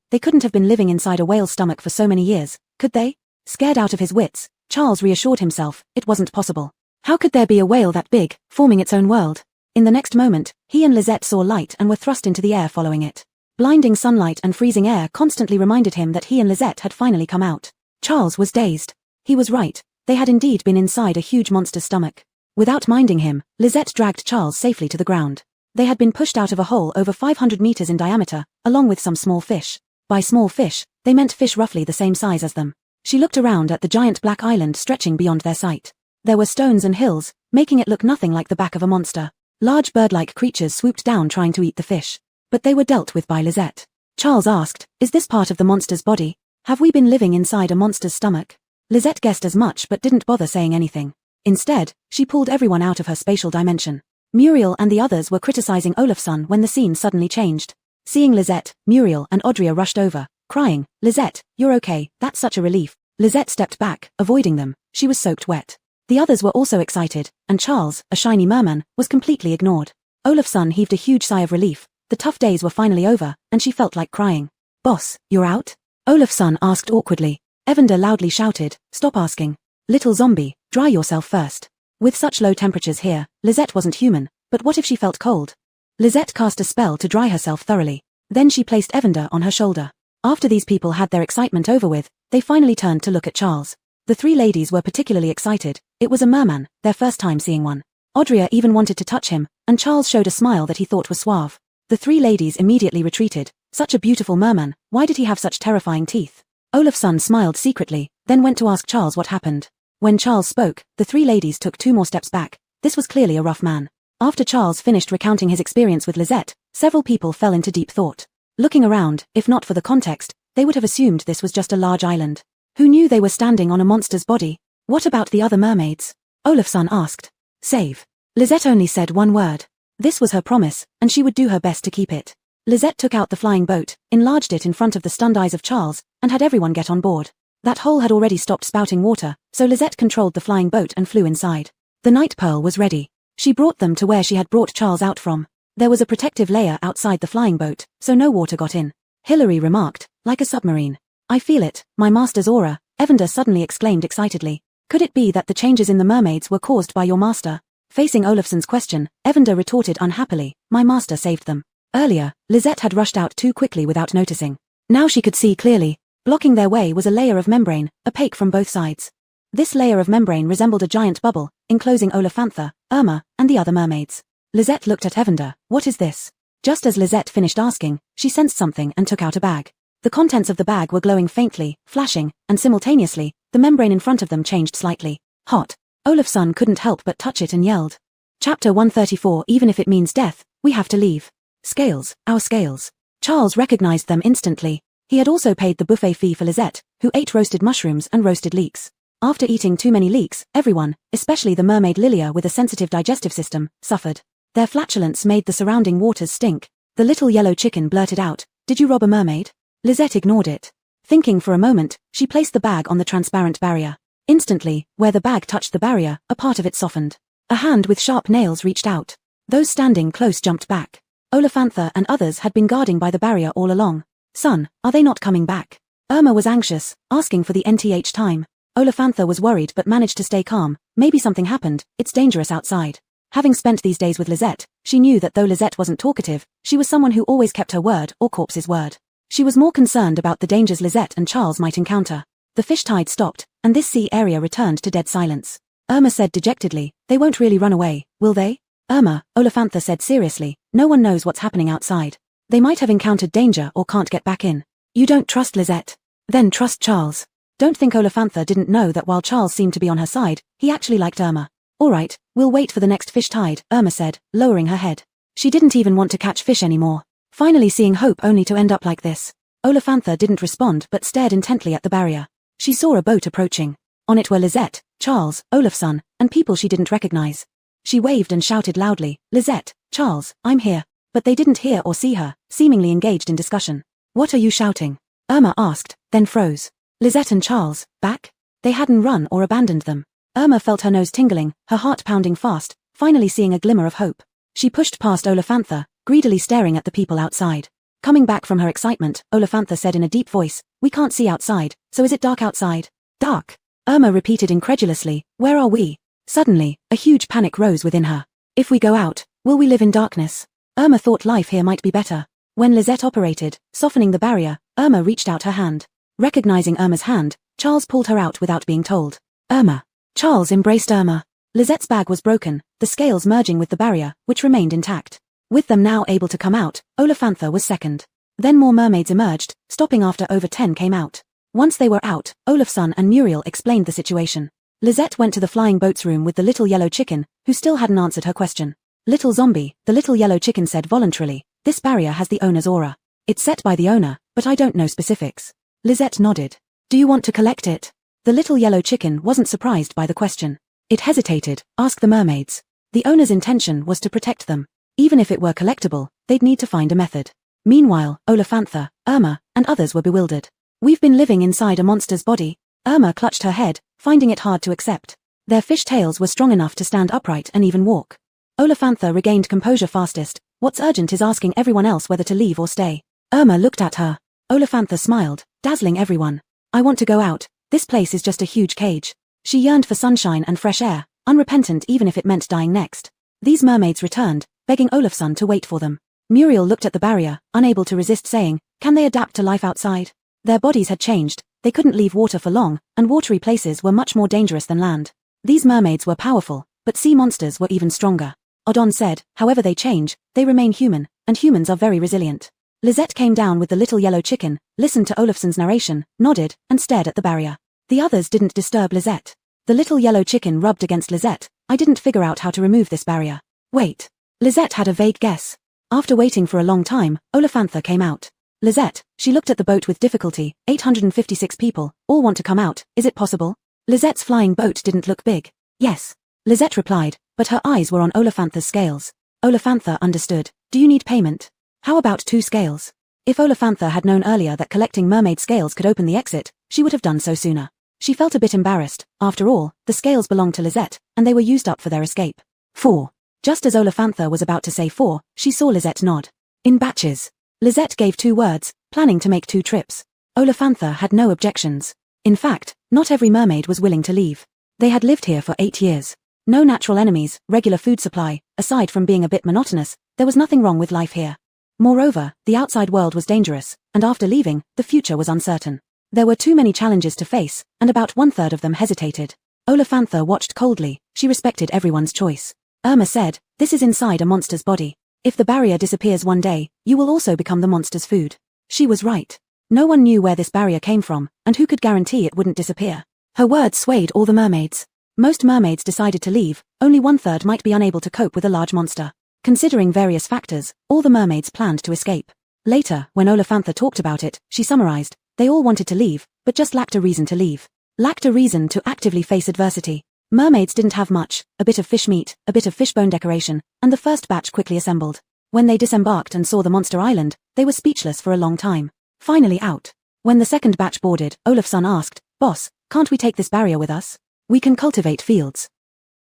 they couldn't have been living inside a whale's stomach for so many years, could they? Scared out of his wits, Charles reassured himself, it wasn't possible. How could there be a whale that big, forming its own world? In the next moment, he and Lisette saw light and were thrust into the air following it. Blinding sunlight and freezing air constantly reminded him that he and Lisette had finally come out. Charles was dazed. He was right, they had indeed been inside a huge monster's stomach. Without minding him, Lisette dragged Charles safely to the ground. They had been pushed out of a hole over 500 meters in diameter, along with some small fish. By small fish, they meant fish roughly the same size as them. She looked around at the giant black island stretching beyond their sight. There were stones and hills, making it look nothing like the back of a monster. Large bird-like creatures swooped down trying to eat the fish. But they were dealt with by Lisette. Charles asked, "Is this part of the monster's body? Have we been living inside a monster's stomach?" Lisette guessed as much but didn't bother saying anything. Instead, she pulled everyone out of her spatial dimension. Muriel and the others were criticizing Olafsson when the scene suddenly changed. Seeing Lisette, Muriel and Audrey rushed over, crying, "Lisette, you're okay, that's such a relief." Lisette stepped back, avoiding them. She was soaked wet. The others were also excited, and Charles, a shiny merman, was completely ignored. Olafsson heaved a huge sigh of relief. The tough days were finally over, and she felt like crying. "Boss, you're out?" Olafsson asked awkwardly. Evander loudly shouted, "Stop asking. Little zombie, dry yourself first." With such low temperatures here, Lisette wasn't human, but what if she felt cold? Lisette cast a spell to dry herself thoroughly. Then she placed Evander on her shoulder. After these people had their excitement over with, they finally turned to look at Charles. The 3 ladies were particularly excited. It was a merman, their first time seeing one. Audrey even wanted to touch him, and Charles showed a smile that he thought was suave. The 3 ladies immediately retreated. Such a beautiful merman, why did he have such terrifying teeth? Olafsson smiled secretly, then went to ask Charles what happened. When Charles spoke, the 3 ladies took 2 more steps back. This was clearly a rough man. After Charles finished recounting his experience with Lisette, several people fell into deep thought. Looking around, if not for the context, they would have assumed this was just a large island. Who knew they were standing on a monster's body? What about the other mermaids? Olafsson asked. Save. Lisette only said one word. This was her promise, and she would do her best to keep it. Lisette took out the flying boat, enlarged it in front of the stunned eyes of Charles, and had everyone get on board. That hole had already stopped spouting water, so Lisette controlled the flying boat and flew inside. The night pearl was ready. She brought them to where she had brought Charles out from. There was a protective layer outside the flying boat, so no water got in. Hilary remarked, "Like a submarine." "I feel it, my master's aura," Evander suddenly exclaimed excitedly. Could it be that the changes in the mermaids were caused by your master? Facing Olafsson's question, Evander retorted unhappily, "My master saved them." Earlier, Lisette had rushed out too quickly without noticing. Now she could see clearly. Blocking their way was a layer of membrane, opaque from both sides. This layer of membrane resembled a giant bubble, enclosing Olafantha, Irma, and the other mermaids. Lisette looked at Evander. "What is this?" Just as Lisette finished asking, she sensed something and took out a bag. The contents of the bag were glowing faintly, flashing, and simultaneously, The membrane in front of them changed slightly. Hot. Olafsson couldn't help but touch it and yelled. Chapter 134. Even if it means death, we have to leave. Scales, our scales. Charles recognized them instantly. He had also paid the buffet fee for Lisette, who ate roasted mushrooms and roasted leeks. After eating too many leeks, everyone, especially the mermaid Lilia with a sensitive digestive system, suffered. Their flatulence made the surrounding waters stink. The little yellow chicken blurted out, "Did you rob a mermaid?" Lisette ignored it. Thinking for a moment, she placed the bag on the transparent barrier. Instantly, where the bag touched the barrier, a part of it softened. A hand with sharp nails reached out. Those standing close jumped back. Olafantha and others had been guarding by the barrier all along. "Son, are they not coming back?" Irma was anxious, asking for the nth time. Olafantha was worried but managed to stay calm. Maybe something happened, it's dangerous outside. Having spent these days with Lisette, she knew that though Lisette wasn't talkative, she was someone who always kept her word or corpse's word. She was more concerned about the dangers Lisette and Charles might encounter. The fish tide stopped, and this sea area returned to dead silence. Irma said dejectedly, "They won't really run away, will they?" "Irma," Olafantha said seriously, "no one knows what's happening outside. They might have encountered danger or can't get back in. You don't trust Lisette? Then trust Charles." Don't think Olafantha didn't know that while Charles seemed to be on her side, he actually liked Irma. "All right, we'll wait for the next fish tide," Irma said, lowering her head. She didn't even want to catch fish anymore. Finally seeing hope only to end up like this. Olafantha didn't respond but stared intently at the barrier. She saw a boat approaching. On it were Lisette, Charles, Olafsson, and people she didn't recognize. She waved and shouted loudly, "Lisette, Charles, I'm here." But they didn't hear or see her, seemingly engaged in discussion. "What are you shouting?" Irma asked, then froze. Lisette and Charles, back? They hadn't run or abandoned them. Irma felt her nose tingling, her heart pounding fast, finally seeing a glimmer of hope. She pushed past Olafantha, greedily staring at the people outside. Coming back from her excitement, Olafantha said in a deep voice, "We can't see outside, so is it dark outside?" "Dark?" Irma repeated incredulously, "Where are we?" Suddenly, a huge panic rose within her. "If we go out, will we live in darkness?" Irma thought life here might be better. When Lisette operated, softening the barrier, Irma reached out her hand. Recognizing Irma's hand, Charles pulled her out without being told. "Irma." Charles embraced Irma. Lisette's bag was broken, the scales merging with the barrier, which remained intact. With them now able to come out, Olafantha was second. Then more mermaids emerged, stopping after over 10 came out. Once they were out, Olafsson and Muriel explained the situation. Lisette went to the flying boat's room with the little yellow chicken, who still hadn't answered her question. "Little zombie," the little yellow chicken said voluntarily, "this barrier has the owner's aura. It's set by the owner, but I don't know specifics." Lisette nodded. "Do you want to collect it?" The little yellow chicken wasn't surprised by the question. It hesitated, asked the mermaids. The owner's intention was to protect them. Even if it were collectible, they'd need to find a method. Meanwhile, Olafantha, Irma, and others were bewildered. "We've been living inside a monster's body." Irma clutched her head, finding it hard to accept. Their fish tails were strong enough to stand upright and even walk. Olafantha regained composure fastest. "What's urgent is asking everyone else whether to leave or stay." Irma looked at her. Olafantha smiled, dazzling everyone. "I want to go out. This place is just a huge cage." She yearned for sunshine and fresh air, unrepentant even if it meant dying next. These mermaids returned, begging Olafsson to wait for them. Muriel looked at the barrier, unable to resist saying, "Can they adapt to life outside?" Their bodies had changed, they couldn't leave water for long, and watery places were much more dangerous than land. These mermaids were powerful, but sea monsters were even stronger. Odon said, "However they change, they remain human, and humans are very resilient." Lisette came down with the little yellow chicken, listened to Olafsson's narration, nodded, and stared at the barrier. The others didn't disturb Lisette. The little yellow chicken rubbed against Lisette. "I didn't figure out how to remove this barrier." "Wait." Lisette had a vague guess. After waiting for a long time, Olafantha came out. "Lisette," she looked at the boat with difficulty, 856 people, all want to come out, is it possible?" Lisette's flying boat didn't look big. "Yes." Lisette replied, but her eyes were on Olafantha's scales. Olafantha understood. "Do you need payment?" "How about 2 scales?" If Olafantha had known earlier that collecting mermaid scales could open the exit, she would have done so sooner. She felt a bit embarrassed. After all, the scales belonged to Lisette, and they were used up for their escape. 4. Just as Olafantha was about to say 4, she saw Lisette nod. "In batches." Lisette gave 2 words, planning to make 2 trips. Olafantha had no objections. In fact, not every mermaid was willing to leave. They had lived here for 8 years. No natural enemies, regular food supply, aside from being a bit monotonous, there was nothing wrong with life here. Moreover, the outside world was dangerous, and after leaving, the future was uncertain. There were too many challenges to face, and about 1/3 of them hesitated. Olafantha watched coldly, she respected everyone's choice. Irma said, "This is inside a monster's body. If the barrier disappears one day, you will also become the monster's food." She was right. No one knew where this barrier came from, and who could guarantee it wouldn't disappear. Her words swayed all the mermaids. Most mermaids decided to leave, only 1/3 might be unable to cope with a large monster. Considering various factors, all the mermaids planned to escape. Later, when Olafantha talked about it, she summarized, they all wanted to leave, but just lacked a reason to leave. Lacked a reason to actively face adversity. Mermaids didn't have much, a bit of fish meat, a bit of fishbone decoration, and the first batch quickly assembled. When they disembarked and saw the monster island, they were speechless for a long time. Finally out. When the second batch boarded, Olaf's son asked, "Boss, can't we take this barrier with us? We can cultivate fields."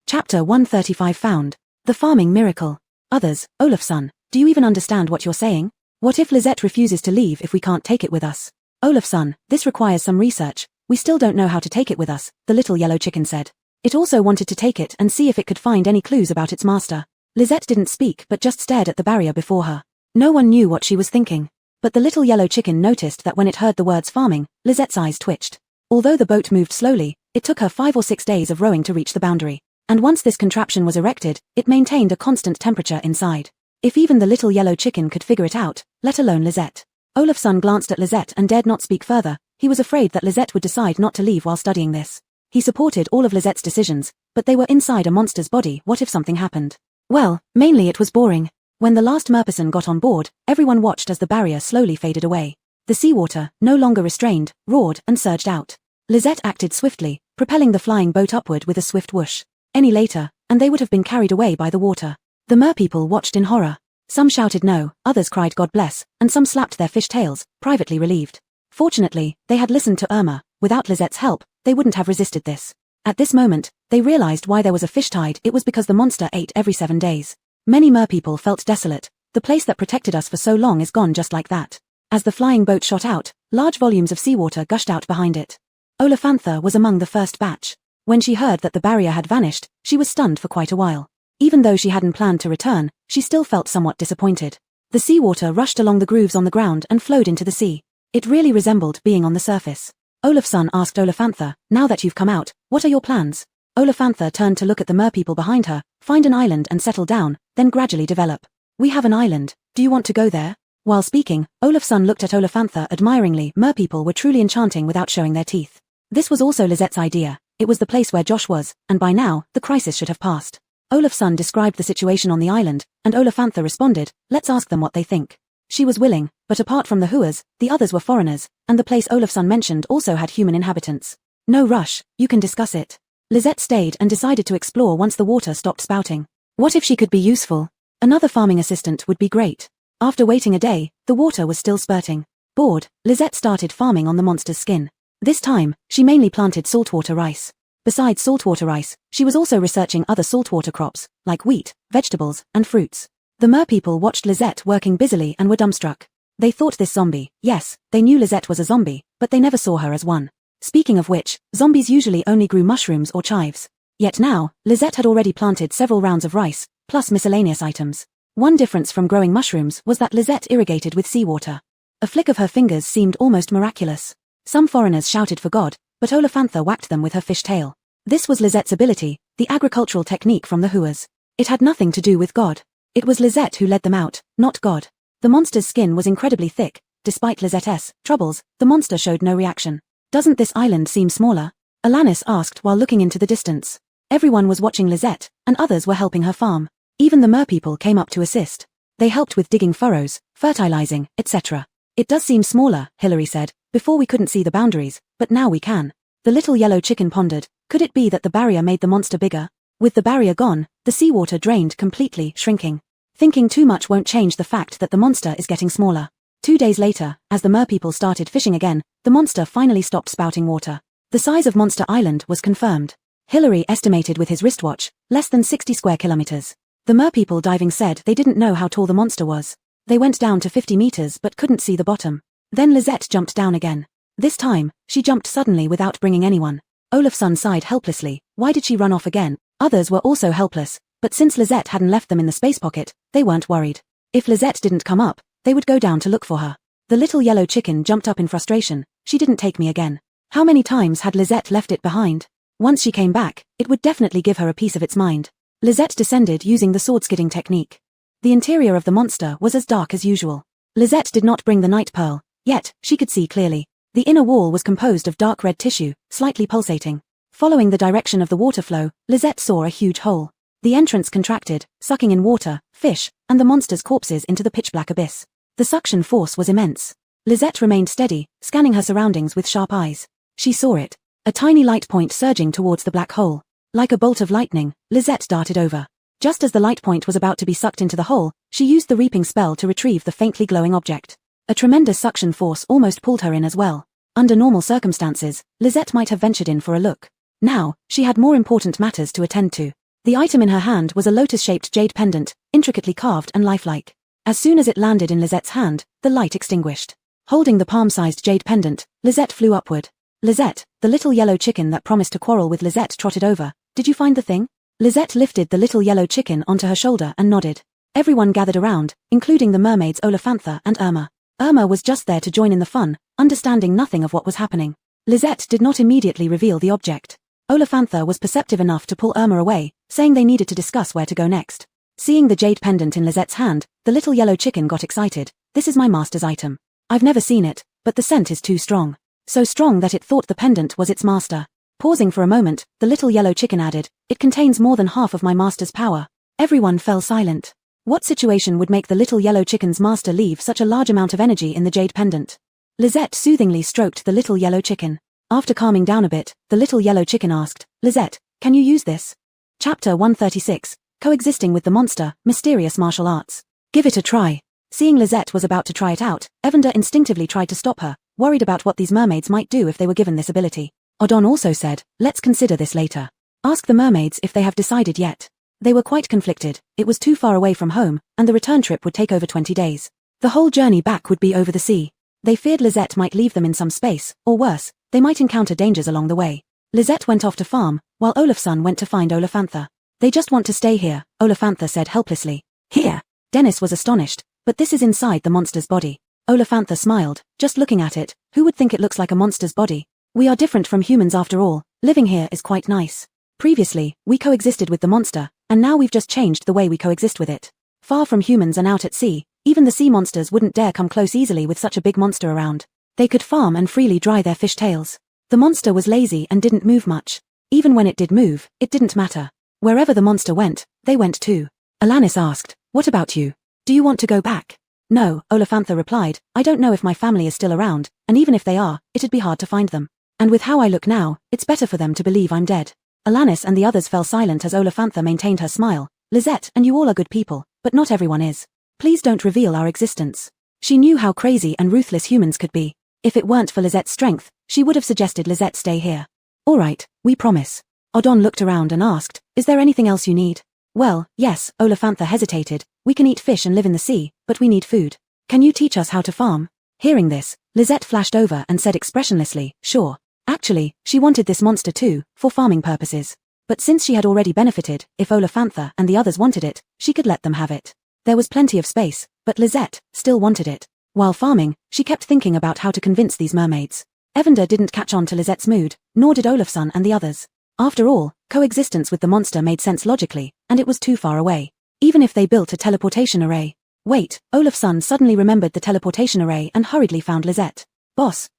Chapter 135 Found. The farming miracle. Others, Olaf's son, do you even understand what you're saying? What if Lisette refuses to leave if we can't take it with us? Olaf's son, this requires some research. We still don't know how to take it with us, the little yellow chicken said. It also wanted to take it and see if it could find any clues about its master. Lisette didn't speak but just stared at the barrier before her. No one knew what she was thinking. But the little yellow chicken noticed that when it heard the words farming, Lisette's eyes twitched. Although the boat moved slowly, it took her 5 or 6 days of rowing to reach the boundary. And once this contraption was erected, it maintained a constant temperature inside. If even the little yellow chicken could figure it out, let alone Lisette. Olaf's son glanced at Lisette and dared not speak further. He was afraid that Lisette would decide not to leave while studying this. He supported all of Lisette's decisions, but they were inside a monster's body. What if something happened? Well, mainly it was boring. When the last merperson got on board, everyone watched as the barrier slowly faded away. The seawater, no longer restrained, roared and surged out. Lisette acted swiftly, propelling the flying boat upward with a swift whoosh. Any later, and they would have been carried away by the water. The merpeople watched in horror. Some shouted no, others cried God bless, and some slapped their fish tails, privately relieved. Fortunately, they had listened to Irma. Without Lisette's help, they wouldn't have resisted this. At this moment, they realized why there was a fish tide. It was because the monster ate every 7 days. Many merpeople felt desolate. The place that protected us for so long is gone just like that. As the flying boat shot out, large volumes of seawater gushed out behind it. Olafantha was among the first batch. When she heard that the barrier had vanished, she was stunned for quite a while. Even though she hadn't planned to return, she still felt somewhat disappointed. The seawater rushed along the grooves on the ground and flowed into the sea. It really resembled being on the surface. Olaf's son asked Olafantha, now that you've come out, what are your plans? Olafantha turned to look at the merpeople behind her, find an island and settle down, then gradually develop. We have an island, do you want to go there? While speaking, Olaf's son looked at Olafantha admiringly. Merpeople were truly enchanting without showing their teeth. This was also Lisette's idea. It was the place where Josh was, and by now, the crisis should have passed. Olaf's son described the situation on the island, and Olafantha responded, let's ask them what they think. She was willing, but apart from the Huas, the others were foreigners, and the place Olaf's son mentioned also had human inhabitants. No rush, you can discuss it. Lisette stayed and decided to explore once the water stopped spouting. What if she could be useful? Another farming assistant would be great. After waiting a day, the water was still spurting. Bored, Lisette started farming on the monster's skin. This time, she mainly planted saltwater rice. Besides saltwater rice, she was also researching other saltwater crops, like wheat, vegetables, and fruits. The merpeople watched Lisette working busily and were dumbstruck. They thought this zombie, yes, they knew Lisette was a zombie, but they never saw her as one. Speaking of which, zombies usually only grew mushrooms or chives. Yet now, Lisette had already planted several rounds of rice, plus miscellaneous items. One difference from growing mushrooms was that Lisette irrigated with seawater. A flick of her fingers seemed almost miraculous. Some foreigners shouted for God, but Olafantha whacked them with her fish tail. This was Lisette's ability, the agricultural technique from the Huas. It had nothing to do with God. It was Lisette who led them out, not God. The monster's skin was incredibly thick. Despite Lisette's troubles, the monster showed no reaction. Doesn't this island seem smaller? Alanis asked while looking into the distance. Everyone was watching Lisette, and others were helping her farm. Even the merpeople came up to assist. They helped with digging furrows, fertilizing, etc. It does seem smaller, Hilary said. Before we couldn't see the boundaries, but now we can. The little yellow chicken pondered. Could it be that the barrier made the monster bigger? With the barrier gone, the seawater drained completely, shrinking. Thinking too much won't change the fact that the monster is getting smaller. 2 days later, as the merpeople started fishing again, the monster finally stopped spouting water. The size of Monster Island was confirmed. Hilary estimated with his wristwatch, less than 60 square kilometers. The merpeople diving said they didn't know how tall the monster was. They went down to 50 meters but couldn't see the bottom. Then Lisette jumped down again. This time, she jumped suddenly without bringing anyone. Olaf's son sighed helplessly. Why did she run off again? Others were also helpless, but since Lisette hadn't left them in the space pocket, they weren't worried. If Lisette didn't come up, they would go down to look for her. The little yellow chicken jumped up in frustration. She didn't take me again. How many times had Lisette left it behind? Once she came back, it would definitely give her a piece of its mind. Lisette descended using the sword skidding technique. The interior of the monster was as dark as usual. Lisette did not bring the night pearl, yet she could see clearly. The inner wall was composed of dark red tissue, slightly pulsating. Following the direction of the water flow, Lisette saw a huge hole. The entrance contracted, sucking in water, fish, and the monsters' corpses into the pitch-black abyss. The suction force was immense. Lisette remained steady, scanning her surroundings with sharp eyes. She saw it. A tiny light point surging towards the black hole. Like a bolt of lightning, Lisette darted over. Just as the light point was about to be sucked into the hole, she used the reaping spell to retrieve the faintly glowing object. A tremendous suction force almost pulled her in as well. Under normal circumstances, Lisette might have ventured in for a look. Now, she had more important matters to attend to. The item in her hand was a lotus-shaped jade pendant, intricately carved and lifelike. As soon as it landed in Lisette's hand, the light extinguished. Holding the palm-sized jade pendant, Lisette flew upward. Lisette, the little yellow chicken that promised to quarrel with Lisette, trotted over. Did you find the thing? Lisette lifted the little yellow chicken onto her shoulder and nodded. Everyone gathered around, including the mermaids Olafantha and Irma. Irma was just there to join in the fun, understanding nothing of what was happening. Lisette did not immediately reveal the object. Olafantha was perceptive enough to pull Irma away, saying they needed to discuss where to go next. Seeing the jade pendant in Lisette's hand, the little yellow chicken got excited. This is my master's item. I've never seen it, but the scent is too strong. So strong that it thought the pendant was its master. Pausing for a moment, the little yellow chicken added, it contains more than half of my master's power. Everyone fell silent. What situation would make the little yellow chicken's master leave such a large amount of energy in the jade pendant? Lisette soothingly stroked the little yellow chicken. After calming down a bit, the little yellow chicken asked, Lisette, can you use this? Chapter 136, Coexisting with the Monster, Mysterious Martial Arts. Give it a try. Seeing Lisette was about to try it out, Evander instinctively tried to stop her, worried about what these mermaids might do if they were given this ability. Odon also said, let's consider this later. Ask the mermaids if they have decided yet. They were quite conflicted. It was too far away from home, and the return trip would take over 20 days. The whole journey back would be over the sea. They feared Lisette might leave them in some space, or worse, they might encounter dangers along the way. Lisette went off to farm, while Olafson went to find Olafantha. They just want to stay here, Olafantha said helplessly. Here. Dennis was astonished, but this is inside the monster's body. Olafantha smiled, just looking at it, who would think it looks like a monster's body? We are different from humans after all, living here is quite nice. Previously, we coexisted with the monster, and now we've just changed the way we coexist with it. Far from humans and out at sea, even the sea monsters wouldn't dare come close easily with such a big monster around. They could farm and freely dry their fish tails. The monster was lazy and didn't move much. Even when it did move, it didn't matter. Wherever the monster went, they went too. Alanis asked, what about you? Do you want to go back? No, Olafantha replied, I don't know if my family is still around, and even if they are, it'd be hard to find them. And with how I look now, it's better for them to believe I'm dead. Alanis and the others fell silent as Olafantha maintained her smile. Lisette and you all are good people, but not everyone is. Please don't reveal our existence. She knew how crazy and ruthless humans could be. If it weren't for Lisette's strength, she would have suggested Lisette stay here. All right, we promise. Odon looked around and asked, is there anything else you need? Well, yes, Olafantha hesitated. We can eat fish and live in the sea, but we need food. Can you teach us how to farm? Hearing this, Lisette flashed over and said expressionlessly, sure. Actually, she wanted this monster too, for farming purposes. But since she had already benefited, if Olafantha and the others wanted it, she could let them have it. There was plenty of space, but Lisette still wanted it. While farming, she kept thinking about how to convince these mermaids. Evander didn't catch on to Lisette's mood, nor did Olafson and the others. After all, coexistence with the monster made sense logically, and it was too far away. Even if they built a teleportation array. Wait, Olafson suddenly remembered the teleportation array and hurriedly found Lisette. Boss,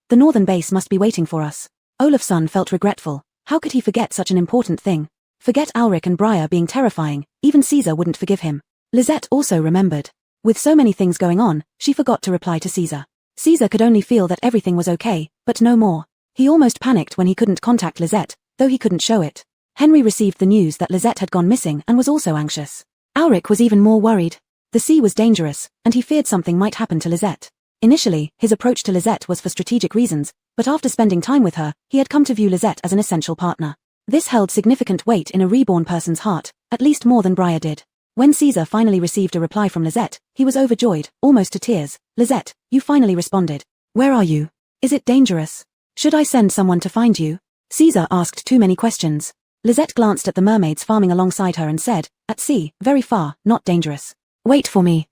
the northern base must be waiting for us. Olafson felt regretful. How could he forget such an important thing? Forget Alric and Briar being terrifying, even Caesar wouldn't forgive him. Lisette also remembered. With so many things going on, she forgot to reply to Caesar. Caesar could only feel that everything was okay, but no more. He almost panicked when he couldn't contact Lisette, though he couldn't show it. Henry received the news that Lisette had gone missing and was also anxious. Alric was even more worried. The sea was dangerous, and he feared something might happen to Lisette. Initially, his approach to Lisette was for strategic reasons, but after spending time with her, he had come to view Lisette as an essential partner. This held significant weight in a reborn person's heart, at least more than Briar did. When Caesar finally received a reply from Lisette, he was overjoyed, almost to tears. Lisette, you finally responded. Where are you? Is it dangerous? Should I send someone to find you? Caesar asked too many questions. Lisette glanced at the mermaids farming alongside her and said, at sea, very far, not dangerous. Wait for me.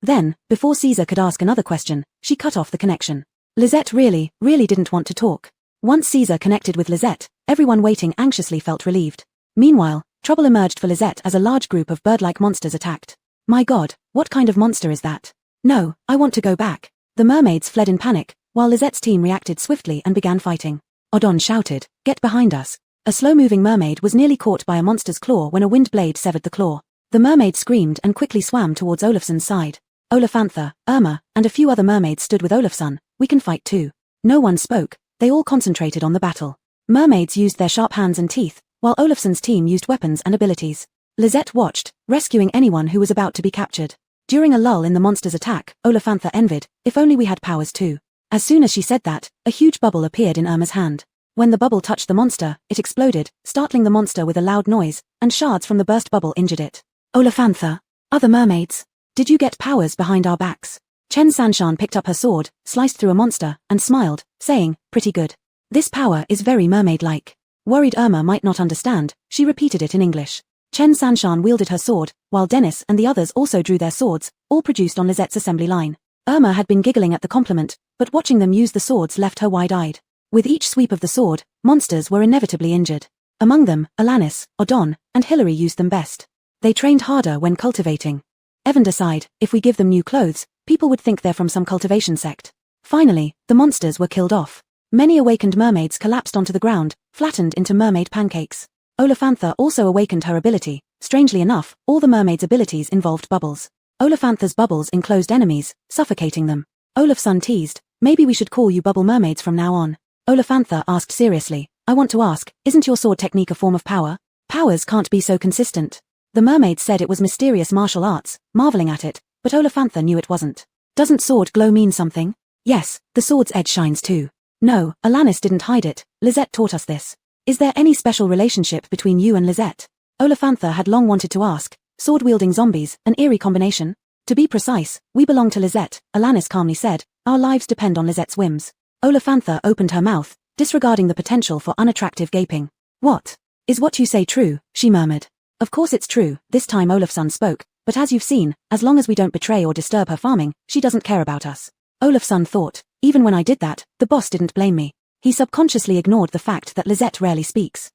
Then, before Caesar could ask another question, she cut off the connection. Lisette really didn't want to talk. Once Caesar connected with Lisette, everyone waiting anxiously felt relieved. Meanwhile, trouble emerged for Lisette as a large group of bird-like monsters attacked. My god, what kind of monster is that? No, I want to go back. The mermaids fled in panic, while Lisette's team reacted swiftly and began fighting. Odon shouted, "Get behind us." A slow-moving mermaid was nearly caught by a monster's claw when a wind blade severed the claw. The mermaid screamed and quickly swam towards Olafsson's side. Olafantha, Irma, and a few other mermaids stood with Olafsson. "We can fight too." No one spoke, they all concentrated on the battle. Mermaids used their sharp hands and teeth, while Olafsson's team used weapons and abilities. Lisette watched, rescuing anyone who was about to be captured. During a lull in the monster's attack, Olafantha envied, "If only we had powers too." As soon as she said that, a huge bubble appeared in Irma's hand. When the bubble touched the monster, it exploded, startling the monster with a loud noise, and shards from the burst bubble injured it. "Olafantha, other mermaids, did you get powers behind our backs?" Chen Sanshan picked up her sword, sliced through a monster, and smiled, saying, "Pretty good. This power is very mermaid-like." Worried Irma might not understand, she repeated it in English. Chen Sanshan wielded her sword, while Dennis and the others also drew their swords, all produced on Lisette's assembly line. Irma had been giggling at the compliment, but watching them use the swords left her wide-eyed. With each sweep of the sword, monsters were inevitably injured. Among them, Alanis, Odon, and Hilary used them best. They trained harder when cultivating. Evander sighed, "If we give them new clothes, people would think they're from some cultivation sect." Finally, the monsters were killed off. Many awakened mermaids collapsed onto the ground, flattened into mermaid pancakes. Olafantha also awakened her ability. Strangely enough, all the mermaids' abilities involved bubbles. Olafantha's bubbles enclosed enemies, suffocating them. Olafsson teased, "Maybe we should call you bubble mermaids from now on." Olafantha asked seriously, "I want to ask, isn't your sword technique a form of power? Powers can't be so consistent." The mermaids said it was mysterious martial arts, marveling at it, but Olafantha knew it wasn't. "Doesn't sword glow mean something?" "Yes, the sword's edge shines too." "No, Alanis didn't hide it, Lisette taught us this." "Is there any special relationship between you and Lisette?" Olafantha had long wanted to ask. Sword-wielding zombies, an eerie combination. "To be precise, we belong to Lisette," Alanis calmly said. "Our lives depend on Lisette's whims." Olafantha opened her mouth, disregarding the potential for unattractive gaping. "What? Is what you say true?" she murmured. "Of course it's true," this time Olafsson spoke, "but as you've seen, as long as we don't betray or disturb her farming, she doesn't care about us." Olafsson thought, "Even when I did that, the boss didn't blame me." He subconsciously ignored the fact that Lisette rarely speaks.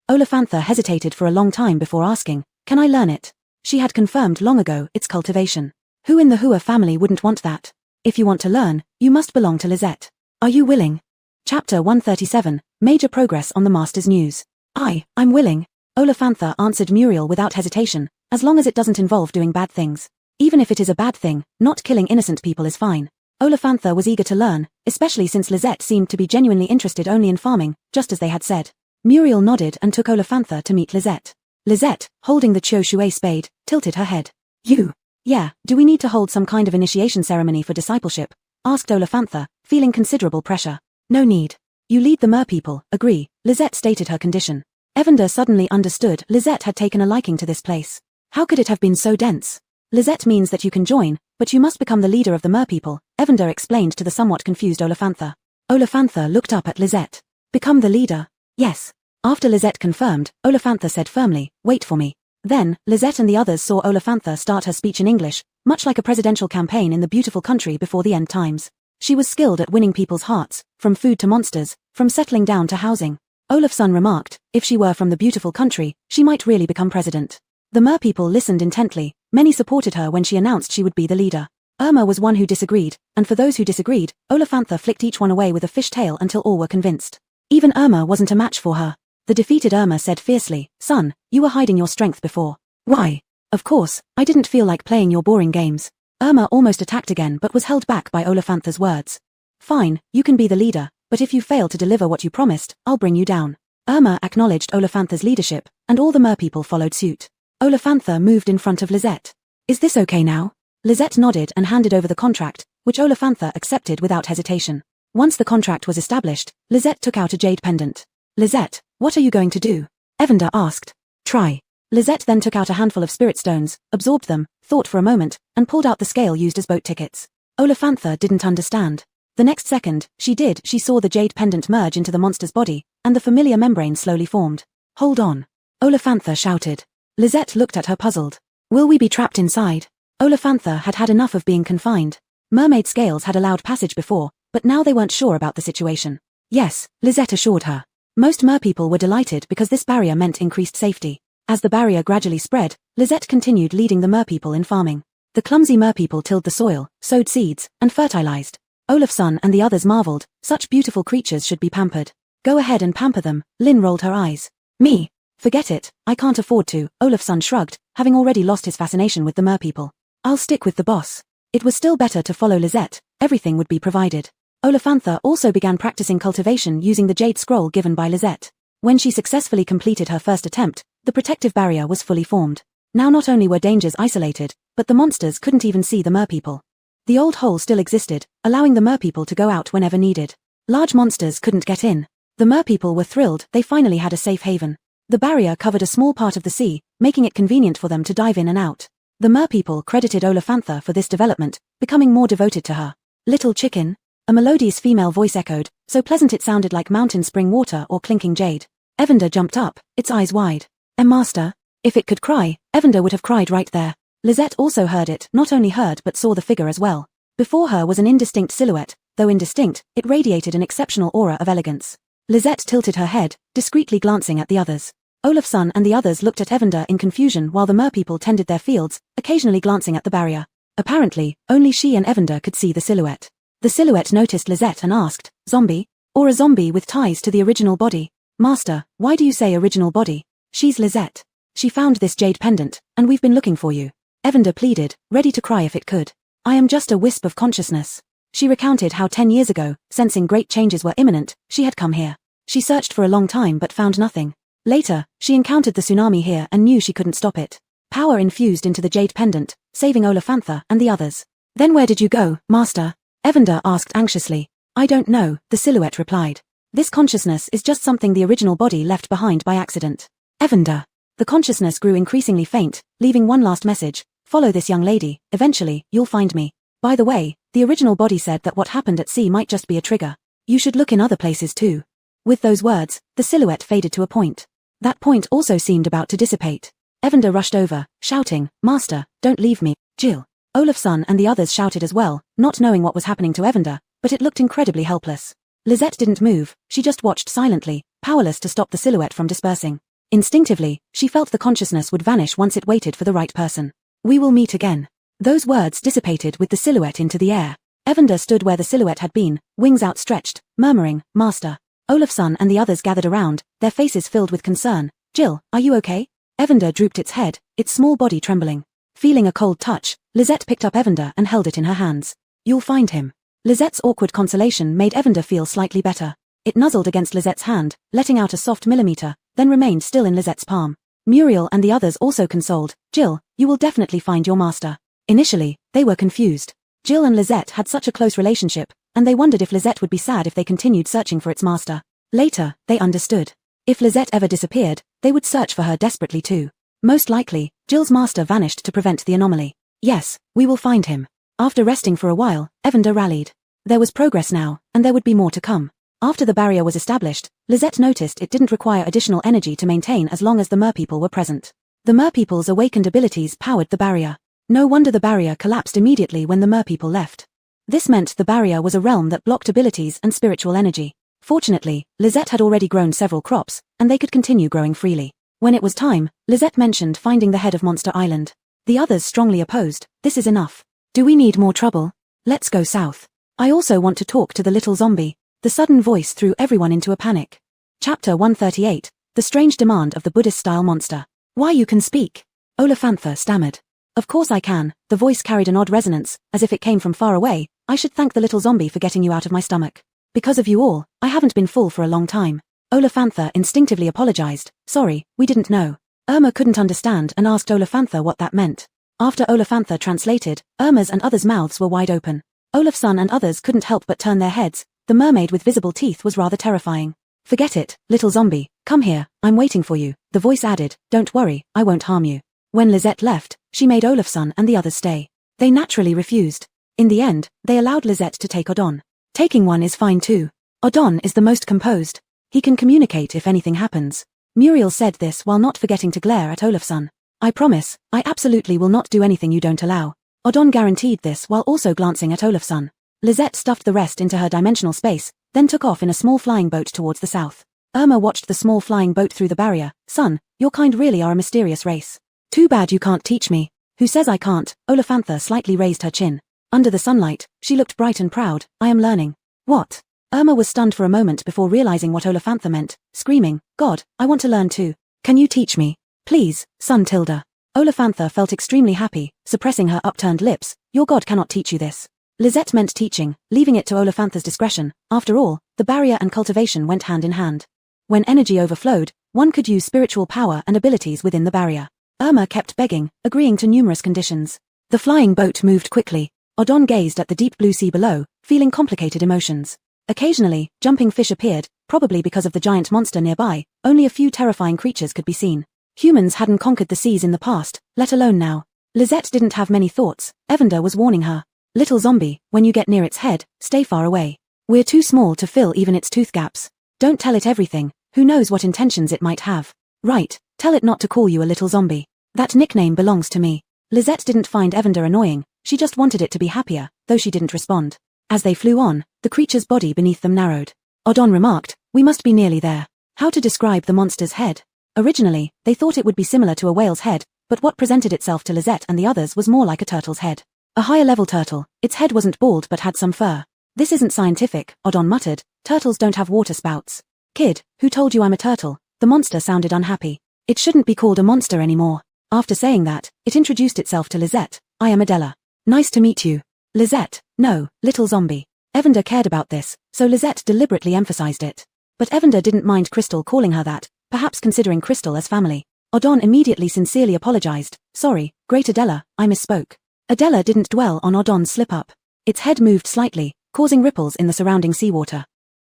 Olafantha hesitated for a long time before asking, "Can I learn it?" She had confirmed long ago it's cultivation. Who in the Hua family wouldn't want that? If you want to learn, you must belong to Lisette. Are you willing? Chapter 137, Major Progress on the Master's News. I'm willing. Olafantha answered Muriel without hesitation, as long as it doesn't involve doing bad things. Even if it is a bad thing, not killing innocent people is fine. Olafantha was eager to learn, especially since Lisette seemed to be genuinely interested only in farming, just as they had said. Muriel nodded and took Olafantha to meet Lisette. Lisette, holding the Chio Shui spade, tilted her head. "You?" "Yeah, do we need to hold some kind of initiation ceremony for discipleship?" asked Olafantha, feeling considerable pressure. "No need. You lead the merpeople, agree," Lisette stated her condition. Evander suddenly understood Lisette had taken a liking to this place. How could it have been so dense? "Lisette means that you can join, but you must become the leader of the merpeople," Evander explained to the somewhat confused Olafantha. Olafantha looked up at Lisette. "Become the leader?" "Yes." After Lisette confirmed, Olafantha said firmly, "Wait for me." Then, Lisette and the others saw Olafantha start her speech in English, much like a presidential campaign in the beautiful country before the end times. She was skilled at winning people's hearts, from food to monsters, from settling down to housing. Olafsson remarked, if she were from the beautiful country, she might really become president. The merpeople listened intently. Many supported her when she announced she would be the leader. Irma was one who disagreed, and for those who disagreed, Olafantha flicked each one away with a fish tail until all were convinced. Even Irma wasn't a match for her. The defeated Irma said fiercely, "Son, you were hiding your strength before." "Why?" "Of course, I didn't feel like playing your boring games." Irma almost attacked again but was held back by Olafantha's words. "Fine, you can be the leader, but if you fail to deliver what you promised, I'll bring you down." Irma acknowledged Olafantha's leadership, and all the merpeople followed suit. Olafantha moved in front of Lisette. "Is this okay now?" Lisette nodded and handed over the contract, which Olafantha accepted without hesitation. Once the contract was established, Lisette took out a jade pendant. "Lisette, what are you going to do?" Evander asked. "Try." Lisette then took out a handful of spirit stones, absorbed them, thought for a moment, and pulled out the scale used as boat tickets. Olafantha didn't understand. The next second, she saw the jade pendant merge into the monster's body, and the familiar membrane slowly formed. "Hold on." Olafantha shouted. Lisette looked at her puzzled. "Will we be trapped inside?" Olafantha had had enough of being confined. Mermaid scales had allowed passage before, but now they weren't sure about the situation. "Yes," Lisette assured her. Most merpeople were delighted because this barrier meant increased safety. As the barrier gradually spread, Lisette continued leading the merpeople in farming. The clumsy merpeople tilled the soil, sowed seeds, and fertilized. Olafsson and the others marveled, such beautiful creatures should be pampered. Go ahead and pamper them. Lin rolled her eyes. Me? Forget it, I can't afford to, Olaf's shrugged, having already lost his fascination with the merpeople. I'll stick with the boss. It was still better to follow Lisette, everything would be provided. Olafantha also began practicing cultivation using the jade scroll given by Lisette. When she successfully completed her first attempt, the protective barrier was fully formed. Now not only were dangers isolated, but the monsters couldn't even see the merpeople. The old hole still existed, allowing the merpeople to go out whenever needed. Large monsters couldn't get in. The merpeople were thrilled they finally had a safe haven. The barrier covered a small part of the sea, making it convenient for them to dive in and out. The merpeople credited Olafantha for this development, becoming more devoted to her. Little chicken? A melodious female voice echoed, so pleasant it sounded like mountain spring water or clinking jade. Evander jumped up, its eyes wide. Master? If it could cry, Evander would have cried right there. Lisette also heard it, not only heard but saw the figure as well. Before her was an indistinct silhouette, though indistinct, it radiated an exceptional aura of elegance. Lisette tilted her head, discreetly glancing at the others. Olafson and the others looked at Evander in confusion while the merpeople tended their fields, occasionally glancing at the barrier. Apparently, only she and Evander could see the silhouette. The silhouette noticed Lisette and asked, "Zombie? Or a zombie with ties to the original body?" "Master, why do you say original body? She's Lisette. She found this jade pendant, and we've been looking for you." Evander pleaded, ready to cry if it could. "I am just a wisp of consciousness." She recounted how 10 years ago, sensing great changes were imminent, she had come here. She searched for a long time but found nothing. Later, she encountered the tsunami here and knew she couldn't stop it. Power infused into the jade pendant, saving Olafantha and the others. "Then where did you go, Master?" Evander asked anxiously. "I don't know," the silhouette replied. "This consciousness is just something the original body left behind by accident." Evander. The consciousness grew increasingly faint, leaving one last message: "Follow this young lady, eventually, you'll find me. By the way, the original body said that what happened at sea might just be a trigger. You should look in other places too." With those words, the silhouette faded to a point. That point also seemed about to dissipate. Evander rushed over, shouting, "Master, don't leave me, Jill." Olafson and the others shouted as well, not knowing what was happening to Evander, but it looked incredibly helpless. Lisette didn't move, she just watched silently, powerless to stop the silhouette from dispersing. Instinctively, she felt the consciousness would vanish once it waited for the right person. "We will meet again." Those words dissipated with the silhouette into the air. Evander stood where the silhouette had been, wings outstretched, murmuring, "Master." Olafson and the others gathered around, their faces filled with concern. "Jill, are you okay?" Evander drooped its head, its small body trembling. Feeling a cold touch, Lisette picked up Evander and held it in her hands. "You'll find him." Lisette's awkward consolation made Evander feel slightly better. It nuzzled against Lisette's hand, letting out a soft millimeter, then remained still in Lisette's palm. Muriel and the others also consoled, "Jill, you will definitely find your master." Initially, they were confused. Jill and Lisette had such a close relationship, and they wondered if Lisette would be sad if they continued searching for its master. Later, they understood. If Lisette ever disappeared, they would search for her desperately too. Most likely, Jill's master vanished to prevent the anomaly. "Yes, we will find him." After resting for a while, Evander rallied. There was progress now, and there would be more to come. After the barrier was established, Lisette noticed it didn't require additional energy to maintain as long as the merpeople were present. The merpeople's awakened abilities powered the barrier. No wonder the barrier collapsed immediately when the merpeople left. This meant the barrier was a realm that blocked abilities and spiritual energy. Fortunately, Lisette had already grown several crops, and they could continue growing freely. When it was time, Lisette mentioned finding the head of Monster Island. The others strongly opposed. "This is enough. Do we need more trouble? Let's go south. I also want to talk to the little zombie." The sudden voice threw everyone into a panic. Chapter 138, The Strange Demand of the Buddhist-Style Monster. "Why, you can speak?" Olafantha stammered. "Of course I can." The voice carried an odd resonance, as if it came from far away. "I should thank the little zombie for getting you out of my stomach. Because of you all, I haven't been full for a long time." Olafantha instinctively apologized. "Sorry, we didn't know." Irma couldn't understand and asked Olafantha what that meant. After Olafantha translated, Irma's and others' mouths were wide open. Olafson and others couldn't help but turn their heads. The mermaid with visible teeth was rather terrifying. "Forget it, little zombie, come here, I'm waiting for you," the voice added. "Don't worry, I won't harm you." When Lisette left, she made Olafson and the others stay. They naturally refused. In the end, they allowed Lisette to take Odon. Taking one is fine too. Odon is the most composed. He can communicate if anything happens. Muriel said this while not forgetting to glare at Olafson. "I promise, I absolutely will not do anything you don't allow." Odon guaranteed this while also glancing at Olafson. Lisette stuffed the rest into her dimensional space, then took off in a small flying boat towards the south. Irma watched the small flying boat through the barrier. "Son, your kind really are a mysterious race. Too bad you can't teach me." "Who says I can't?" Olafantha slightly raised her chin. Under the sunlight, she looked bright and proud. "I am learning." "What?" Irma was stunned for a moment before realizing what Olafantha meant, screaming, "God, I want to learn too. Can you teach me? Please, son Tilda." Olafantha felt extremely happy, suppressing her upturned lips. "Your God cannot teach you this." Lisette meant teaching, leaving it to Olafantha's discretion. After all, the barrier and cultivation went hand in hand. When energy overflowed, one could use spiritual power and abilities within the barrier. Irma kept begging, agreeing to numerous conditions. The flying boat moved quickly. Odon gazed at the deep blue sea below, feeling complicated emotions. Occasionally, jumping fish appeared, probably because of the giant monster nearby. Only a few terrifying creatures could be seen. Humans hadn't conquered the seas in the past, let alone now. Lisette didn't have many thoughts. Evander was warning her. "Little zombie, when you get near its head, stay far away. We're too small to fill even its tooth gaps. Don't tell it everything, who knows what intentions it might have. Right, tell it not to call you a little zombie. That nickname belongs to me." Lisette didn't find Evander annoying, she just wanted it to be happier, though she didn't respond. As they flew on, the creature's body beneath them narrowed. Odon remarked, "We must be nearly there." How to describe the monster's head? Originally, they thought it would be similar to a whale's head, but what presented itself to Lisette and the others was more like a turtle's head. A higher-level turtle. Its head wasn't bald but had some fur. "This isn't scientific," Odon muttered. "Turtles don't have water spouts." "Kid, who told you I'm a turtle?" The monster sounded unhappy. It shouldn't be called a monster anymore. After saying that, it introduced itself to Lisette. "I am Adela. Nice to meet you." Lisette, "No, little zombie." Evander cared about this, so Lisette deliberately emphasized it. But Evander didn't mind Crystal calling her that, perhaps considering Crystal as family. Odon immediately sincerely apologized. "Sorry, great Adela, I misspoke." Adela didn't dwell on Odon's slip-up. Its head moved slightly, causing ripples in the surrounding seawater.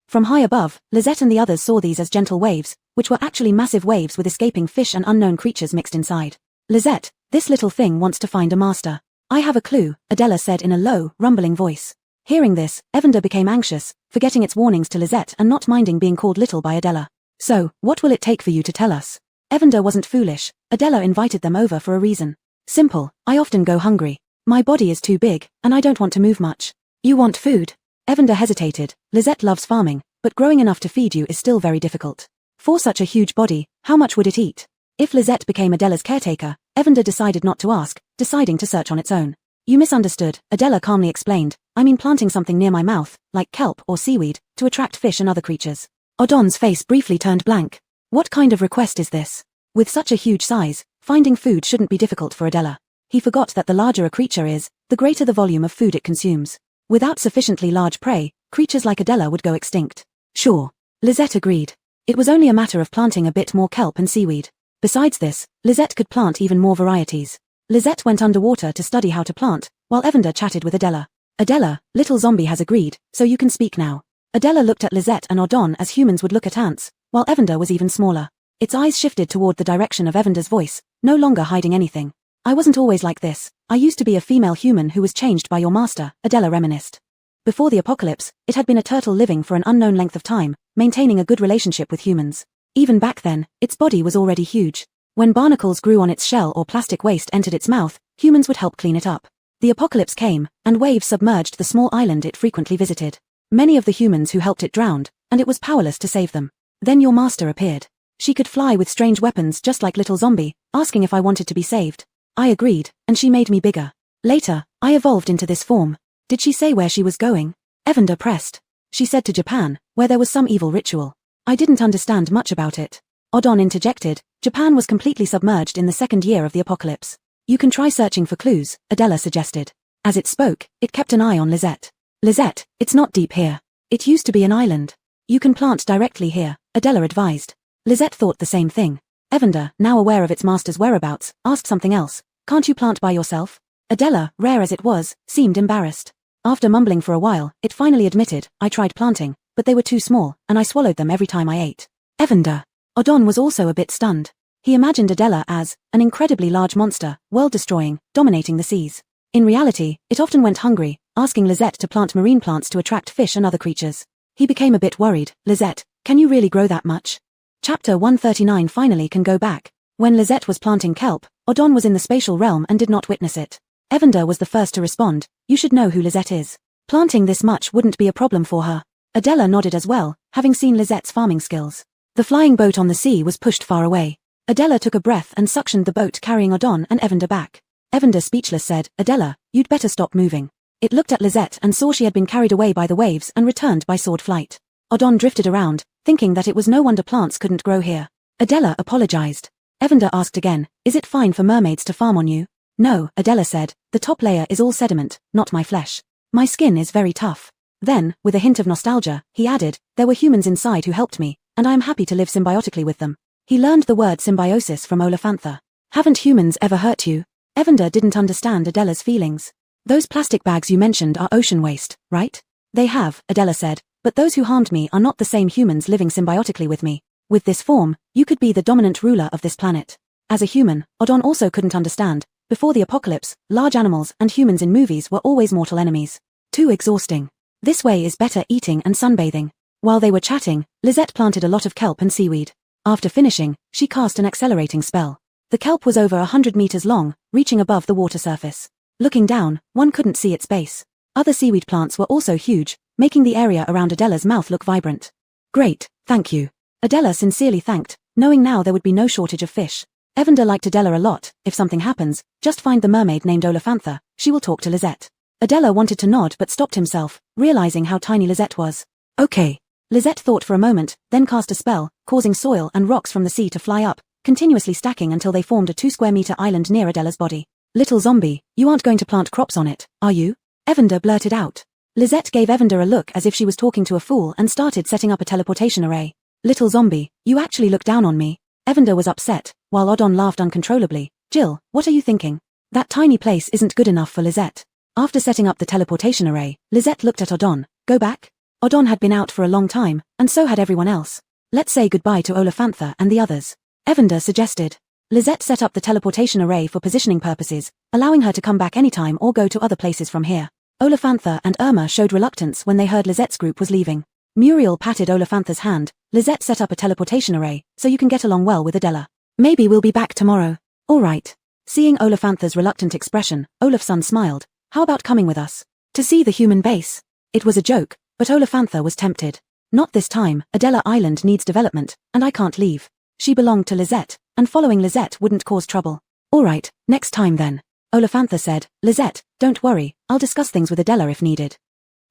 From high above, Lisette and the others saw these as gentle waves, which were actually massive waves with escaping fish and unknown creatures mixed inside. "Lisette, this little thing wants to find a master." "I have a clue," Adela said in a low, rumbling voice. Hearing this, Evander became anxious, forgetting its warnings to Lisette and not minding being called little by Adela. "So, what will it take for you to tell us?" Evander wasn't foolish. Adela invited them over for a reason. "Simple, I often go hungry. My body is too big, and I don't want to move much." "You want food?" Evander hesitated. Lisette loves farming, but growing enough to feed you is still very difficult. For such a huge body, how much would it eat? If Lisette became Adela's caretaker, Evander decided not to ask, deciding to search on its own. "You misunderstood," Adela calmly explained. "I mean planting something near my mouth, like kelp or seaweed, to attract fish and other creatures." Odon's face briefly turned blank. What kind of request is this? With such a huge size, finding food shouldn't be difficult for Adela. He forgot that the larger a creature is, the greater the volume of food it consumes. Without sufficiently large prey, creatures like Adela would go extinct. "Sure." Lisette agreed. It was only a matter of planting a bit more kelp and seaweed. Besides this, Lisette could plant even more varieties. Lisette went underwater to study how to plant, while Evander chatted with Adela. "Adela, little zombie has agreed, so you can speak now." Adela looked at Lisette and Odon as humans would look at ants, while Evander was even smaller. Its eyes shifted toward the direction of Evander's voice, no longer hiding anything. "I wasn't always like this. I used to be a female human who was changed by your master," Adela reminisced. Before the apocalypse, it had been a turtle living for an unknown length of time, maintaining a good relationship with humans. Even back then, its body was already huge. When barnacles grew on its shell or plastic waste entered its mouth, humans would help clean it up. The apocalypse came, and waves submerged the small island it frequently visited. Many of the humans who helped it drowned, and it was powerless to save them. Then your master appeared. She could fly with strange weapons just like little zombie, asking if I wanted to be saved. I agreed, and she made me bigger. Later, I evolved into this form. Did she say where she was going? Evander pressed. She said to Japan, where there was some evil ritual. I didn't understand much about it. Odon interjected. Japan was completely submerged in the second year of the apocalypse. You can try searching for clues, Adela suggested. As it spoke, it kept an eye on Lisette. Lisette, it's not deep here. It used to be an island. You can plant directly here, Adela advised. Lisette thought the same thing. Evander, now aware of its master's whereabouts, asked something else. Can't you plant by yourself? Adela, rare as it was, seemed embarrassed. After mumbling for a while, it finally admitted, I tried planting, but they were too small, and I swallowed them every time I ate. Evander. Odon was also a bit stunned. He imagined Adela as an incredibly large monster, world-destroying, dominating the seas. In reality, it often went hungry, asking Lisette to plant marine plants to attract fish and other creatures. He became a bit worried. Lisette, can you really grow that much? Chapter 139 finally can go back. When Lisette was planting kelp, Odon was in the spatial realm and did not witness it. Evander was the first to respond. You should know who Lisette is. Planting this much wouldn't be a problem for her. Adela nodded as well, having seen Lisette's farming skills. The flying boat on the sea was pushed far away. Adela took a breath and suctioned the boat carrying Odon and Evander back. Evander, speechless, said, Adela, you'd better stop moving. It looked at Lisette and saw she had been carried away by the waves and returned by sword flight. Odon drifted around, thinking that it was no wonder plants couldn't grow here. Adela apologized. Evander asked again, is it fine for mermaids to farm on you? No, Adela said, the top layer is all sediment, not my flesh. My skin is very tough. Then, with a hint of nostalgia, he added, there were humans inside who helped me, and I am happy to live symbiotically with them. He learned the word symbiosis from Olafantha. Haven't humans ever hurt you? Evander didn't understand Adela's feelings. Those plastic bags you mentioned are ocean waste, right? They have, Adela said, but those who harmed me are not the same humans living symbiotically with me. With this form, you could be the dominant ruler of this planet. As a human, Odon also couldn't understand. Before the apocalypse, large animals and humans in movies were always mortal enemies. Too exhausting. This way is better eating and sunbathing. While they were chatting, Lisette planted a lot of kelp and seaweed. After finishing, she cast an accelerating spell. The kelp was over 100 meters long, reaching above the water surface. Looking down, one couldn't see its base. Other seaweed plants were also huge, making the area around Adela's mouth look vibrant. Great, thank you. Adela sincerely thanked, knowing now there would be no shortage of fish. Evander liked Adela a lot. If something happens, just find the mermaid named Olafantha, she will talk to Lisette. Adela wanted to nod but stopped himself, realizing how tiny Lisette was. Okay. Lisette thought for a moment, then cast a spell, causing soil and rocks from the sea to fly up, continuously stacking until they formed a 2-square-meter island near Adela's body. Little zombie, you aren't going to plant crops on it, are you? Evander blurted out. Lisette gave Evander a look as if she was talking to a fool and started setting up a teleportation array. Little zombie, you actually look down on me. Evander was upset, while Odon laughed uncontrollably. Jill, what are you thinking? That tiny place isn't good enough for Lisette. After setting up the teleportation array, Lisette looked at Odon. Go back? Odon had been out for a long time, and so had everyone else. Let's say goodbye to Olafantha and the others. Evander suggested. Lisette set up the teleportation array for positioning purposes, allowing her to come back anytime or go to other places from here. Olafantha and Irma showed reluctance when they heard Lisette's group was leaving. Muriel patted Olafantha's hand. Lisette set up a teleportation array, so you can get along well with Adela. Maybe we'll be back tomorrow. All right. Seeing Olafantha's reluctant expression, Olafson smiled. How about coming with us? To see the human base? It was a joke, but Olafantha was tempted. Not this time, Adela Island needs development, and I can't leave. She belonged to Lisette, and following Lisette wouldn't cause trouble. All right, next time then. Olafantha said, Lisette, don't worry, I'll discuss things with Adela if needed.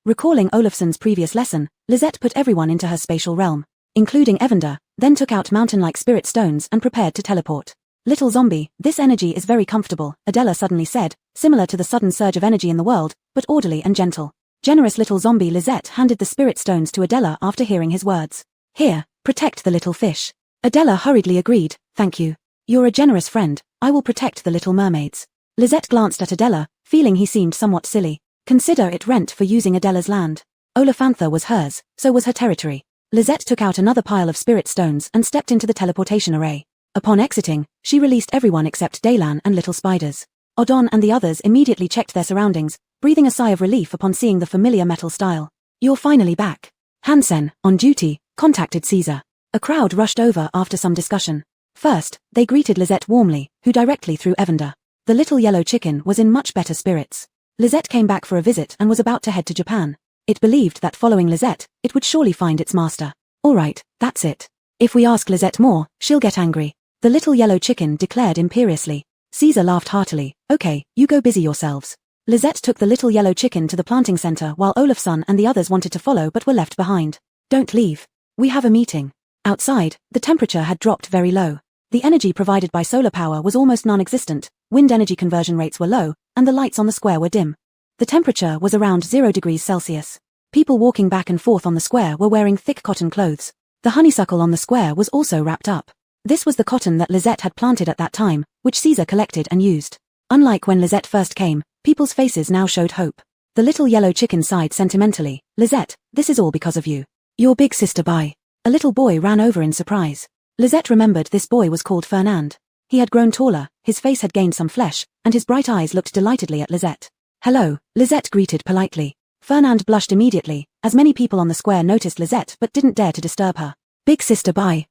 Recalling Olafson's previous lesson, Lisette put everyone into her spatial realm, including Evander, then took out mountain-like spirit stones and prepared to teleport. Little zombie, this energy is very comfortable, Adela suddenly said, similar to the sudden surge of energy in the world, but orderly and gentle. Generous little zombie Lisette handed the spirit stones to Adela after hearing his words. Here, protect the little fish. Adela hurriedly agreed, thank you. You're a generous friend, I will protect the little mermaids. Lisette glanced at Adela, feeling he seemed somewhat silly. Consider it rent for using Adela's land. Olafantha was hers, so was her territory. Lisette took out another pile of spirit stones and stepped into the teleportation array. Upon exiting, she released everyone except Daylan and little spiders. Odon and the others immediately checked their surroundings, breathing a sigh of relief upon seeing the familiar metal style. You're finally back. Hansen, on duty, contacted Caesar. A crowd rushed over after some discussion. First, they greeted Lisette warmly, who directly threw Evander. The little yellow chicken was in much better spirits. Lisette came back for a visit and was about to head to Japan. It believed that following Lisette, it would surely find its master. All right, that's it. If we ask Lisette more, she'll get angry. The little yellow chicken declared imperiously. Caesar laughed heartily. Okay, you go busy yourselves. Lisette took the little yellow chicken to the planting center while Olafson and the others wanted to follow but were left behind. Don't leave. We have a meeting. Outside, the temperature had dropped very low. The energy provided by solar power was almost non-existent, wind energy conversion rates were low, and the lights on the square were dim. The temperature was around 0 degrees Celsius. People walking back and forth on the square were wearing thick cotton clothes. The honeysuckle on the square was also wrapped up. This was the cotton that Lisette had planted at that time, which Caesar collected and used. Unlike when Lisette first came, people's faces now showed hope. The little yellow chicken sighed sentimentally. Lisette, this is all because of you. Your big sister Bai. A little boy ran over in surprise. Lisette remembered this boy was called Fernand. He had grown taller, his face had gained some flesh, and his bright eyes looked delightedly at Lisette. Hello, Lisette greeted politely. Fernand blushed immediately, as many people on the square noticed Lisette but didn't dare to disturb her. Big sister Bai,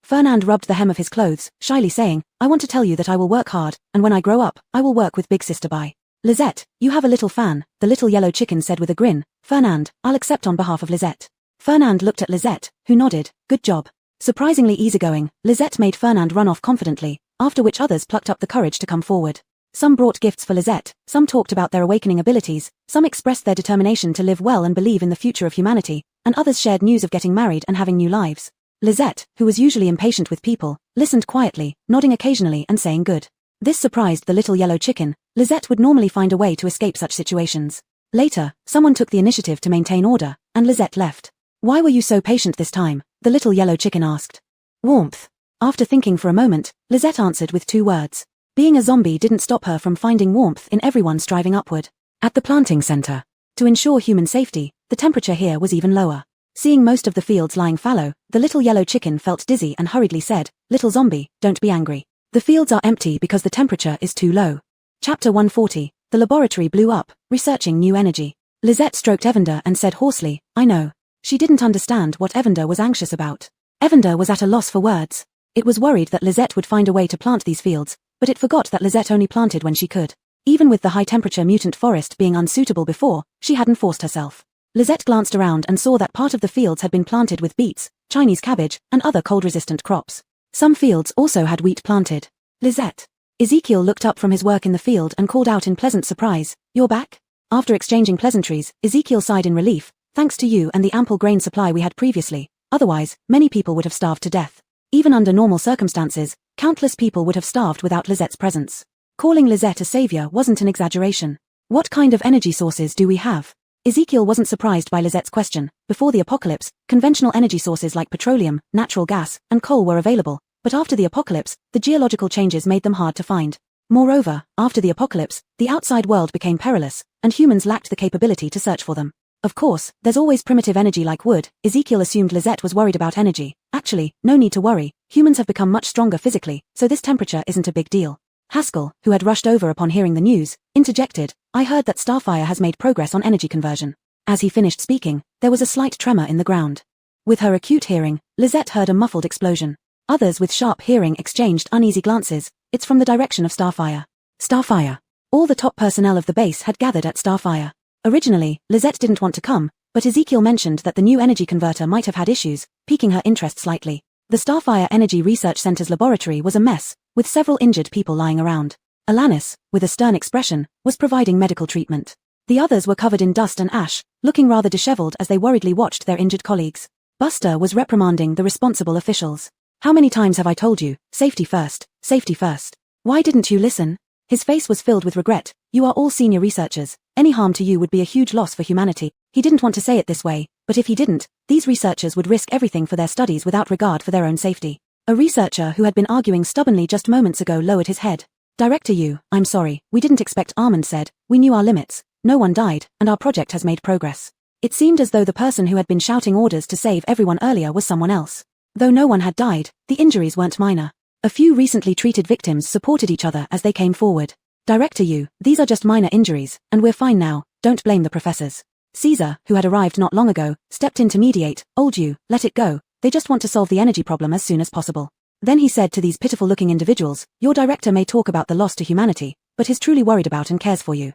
Fernand rubbed the hem of his clothes, shyly saying, I want to tell you that I will work hard, and when I grow up, I will work with big sister Bai. Lisette, you have a little fan, the little yellow chicken said with a grin. Fernand, I'll accept on behalf of Lisette. Fernand looked at Lisette, who nodded. Good job. Surprisingly easygoing, Lisette made Fernand run off confidently, after which others plucked up the courage to come forward. Some brought gifts for Lisette, some talked about their awakening abilities, some expressed their determination to live well and believe in the future of humanity, and others shared news of getting married and having new lives. Lisette, who was usually impatient with people, listened quietly, nodding occasionally and saying good. This surprised the little yellow chicken. Lisette would normally find a way to escape such situations. Later, someone took the initiative to maintain order, and Lisette left. Why were you so patient this time? The little yellow chicken asked. Warmth. After thinking for a moment, Lisette answered with 2 words. Being a zombie didn't stop her from finding warmth in everyone striving upward. At the planting center. To ensure human safety, the temperature here was even lower. Seeing most of the fields lying fallow, the little yellow chicken felt dizzy and hurriedly said, "Little zombie, don't be angry. The fields are empty because the temperature is too low." Chapter 140. The laboratory blew up, researching new energy. Lisette stroked Evander and said hoarsely, "I know." She didn't understand what Evander was anxious about. Evander was at a loss for words. It was worried that Lisette would find a way to plant these fields, but it forgot that Lisette only planted when she could. Even with the high-temperature mutant forest being unsuitable before, she hadn't forced herself. Lisette glanced around and saw that part of the fields had been planted with beets, Chinese cabbage, and other cold-resistant crops. Some fields also had wheat planted. Lisette. Ezekiel looked up from his work in the field and called out in pleasant surprise, "You're back?" After exchanging pleasantries, Ezekiel sighed in relief, "Thanks to you and the ample grain supply we had previously. Otherwise, many people would have starved to death. Even under normal circumstances, countless people would have starved without Lisette's presence." Calling Lisette a savior wasn't an exaggeration. "What kind of energy sources do we have?" Ezekiel wasn't surprised by Lisette's question. Before the apocalypse, conventional energy sources like petroleum, natural gas, and coal were available, but after the apocalypse, the geological changes made them hard to find. Moreover, after the apocalypse, the outside world became perilous, and humans lacked the capability to search for them. Of course, there's always primitive energy like wood. Ezekiel assumed Lisette was worried about energy. Actually, no need to worry. Humans have become much stronger physically, so this temperature isn't a big deal. Haskell, who had rushed over upon hearing the news, interjected, "I heard that Starfire has made progress on energy conversion." As he finished speaking, there was a slight tremor in the ground. With her acute hearing, Lisette heard a muffled explosion. Others with sharp hearing exchanged uneasy glances. "It's from the direction of Starfire." Starfire. All the top personnel of the base had gathered at Starfire. Originally, Lisette didn't want to come, but Ezekiel mentioned that the new energy converter might have had issues, piquing her interest slightly. The Starfire Energy Research Center's laboratory was a mess, with several injured people lying around. Alanis, with a stern expression, was providing medical treatment. The others were covered in dust and ash, looking rather disheveled as they worriedly watched their injured colleagues. Buster was reprimanding the responsible officials. "How many times have I told you, safety first, safety first? Why didn't you listen?" His face was filled with regret. "You are all senior researchers. Any harm to you would be a huge loss for humanity." He didn't want to say it this way, but if he didn't, these researchers would risk everything for their studies without regard for their own safety. A researcher who had been arguing stubbornly just moments ago lowered his head. "Director Yu, I'm sorry, we didn't expect," Armand said. "We knew our limits. No one died, and our project has made progress." It seemed as though the person who had been shouting orders to save everyone earlier was someone else. Though no one had died, the injuries weren't minor. A few recently treated victims supported each other as they came forward. "Director Yu, these are just minor injuries, and we're fine now, don't blame the professors." Caesar, who had arrived not long ago, stepped in to mediate. "Old Yu, let it go, they just want to solve the energy problem as soon as possible." Then he said to these pitiful-looking individuals, "Your director may talk about the loss to humanity, but he's truly worried about and cares for you."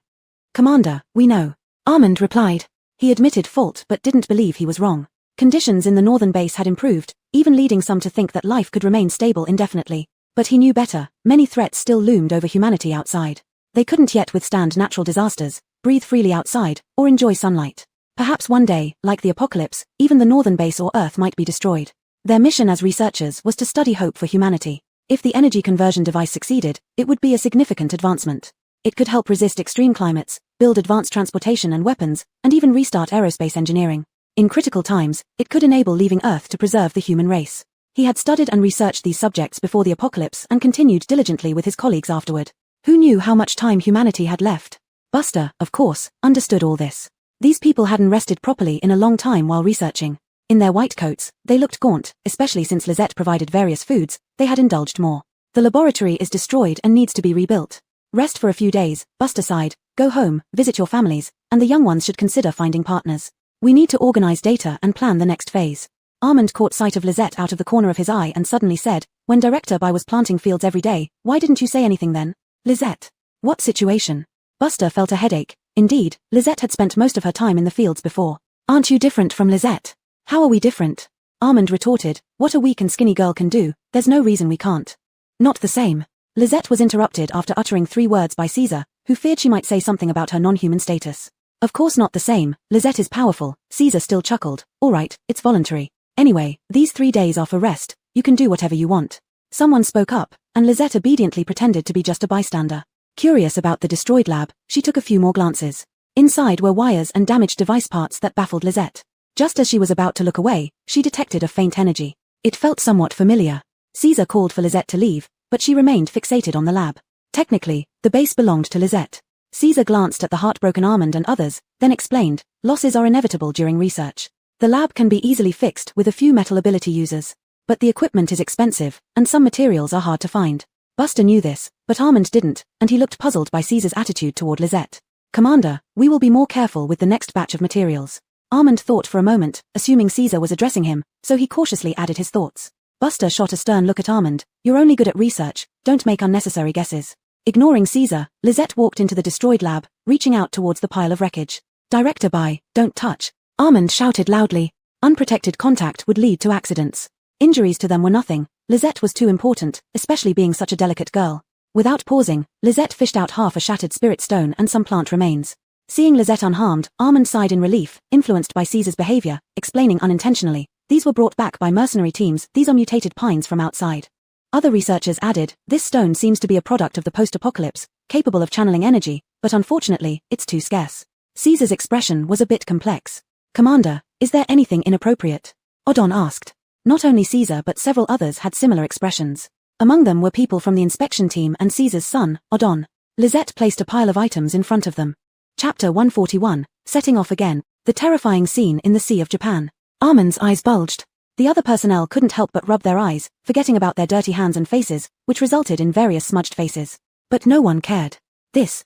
"Commander, we know." Armand replied. He admitted fault but didn't believe he was wrong. Conditions in the northern base had improved, even leading some to think that life could remain stable indefinitely. But he knew better. Many threats still loomed over humanity outside. They couldn't yet withstand natural disasters, breathe freely outside, or enjoy sunlight. Perhaps one day, like the apocalypse, even the northern base or Earth might be destroyed. Their mission as researchers was to study hope for humanity. If the energy conversion device succeeded, it would be a significant advancement. It could help resist extreme climates, build advanced transportation and weapons, and even restart aerospace engineering. In critical times, it could enable leaving Earth to preserve the human race. He had studied and researched these subjects before the apocalypse and continued diligently with his colleagues afterward. Who knew how much time humanity had left? Buster, of course, understood all this. These people hadn't rested properly in a long time while researching. In their white coats, they looked gaunt, especially since Lisette provided various foods, they had indulged more. The laboratory is destroyed and needs to be rebuilt. Rest for a few days, Buster sighed. Go home, visit your families, and the young ones should consider finding partners. We need to organize data and plan the next phase. Armand caught sight of Lisette out of the corner of his eye and suddenly said, "When Director Bai was planting fields every day, why didn't you say anything then?" Lisette. What situation? Buster felt a headache. Indeed, Lisette had spent most of her time in the fields before. Aren't you different from Lisette? How are we different? Armand retorted, what a weak and skinny girl can do, there's no reason we can't. Not the same. Lisette was interrupted after uttering 3 words by Caesar, who feared she might say something about her non-human status. Of course not the same, Lisette is powerful. Caesar still chuckled. All right, it's voluntary. Anyway, these 3 days are for rest, you can do whatever you want. Someone spoke up, and Lisette obediently pretended to be just a bystander. Curious about the destroyed lab, she took a few more glances. Inside were wires and damaged device parts that baffled Lisette. Just as she was about to look away, she detected a faint energy. It felt somewhat familiar. Caesar called for Lisette to leave, but she remained fixated on the lab. Technically, the base belonged to Lisette. Caesar glanced at the heartbroken Armand and others, then explained, losses are inevitable during research. The lab can be easily fixed with a few metal ability users. But the equipment is expensive, and some materials are hard to find. Buster knew this, but Armand didn't, and he looked puzzled by Caesar's attitude toward Lisette. Commander, we will be more careful with the next batch of materials. Armand thought for a moment, assuming Caesar was addressing him, so he cautiously added his thoughts. Buster shot a stern look at Armand. You're only good at research, don't make unnecessary guesses. Ignoring Caesar, Lisette walked into the destroyed lab, reaching out towards the pile of wreckage. Director Bai, don't touch. Armand shouted loudly. Unprotected contact would lead to accidents. Injuries to them were nothing. Lisette was too important, especially being such a delicate girl. Without pausing, Lisette fished out half a shattered spirit stone and some plant remains. Seeing Lisette unharmed, Armand sighed in relief, influenced by Caesar's behavior, explaining unintentionally, these were brought back by mercenary teams, these are mutated pines from outside. Other researchers added, this stone seems to be a product of the post-apocalypse, capable of channeling energy, but unfortunately, it's too scarce. Caesar's expression was a bit complex. Commander, is there anything inappropriate? Odon asked. Not only Caesar but several others had similar expressions. Among them were people from the inspection team and Caesar's son, Odon. Lisette placed a pile of items in front of them. Chapter 141, setting off again, the terrifying scene in the Sea of Japan. Armand's eyes bulged. The other personnel couldn't help but rub their eyes, forgetting about their dirty hands and faces, which resulted in various smudged faces. But no one cared. This.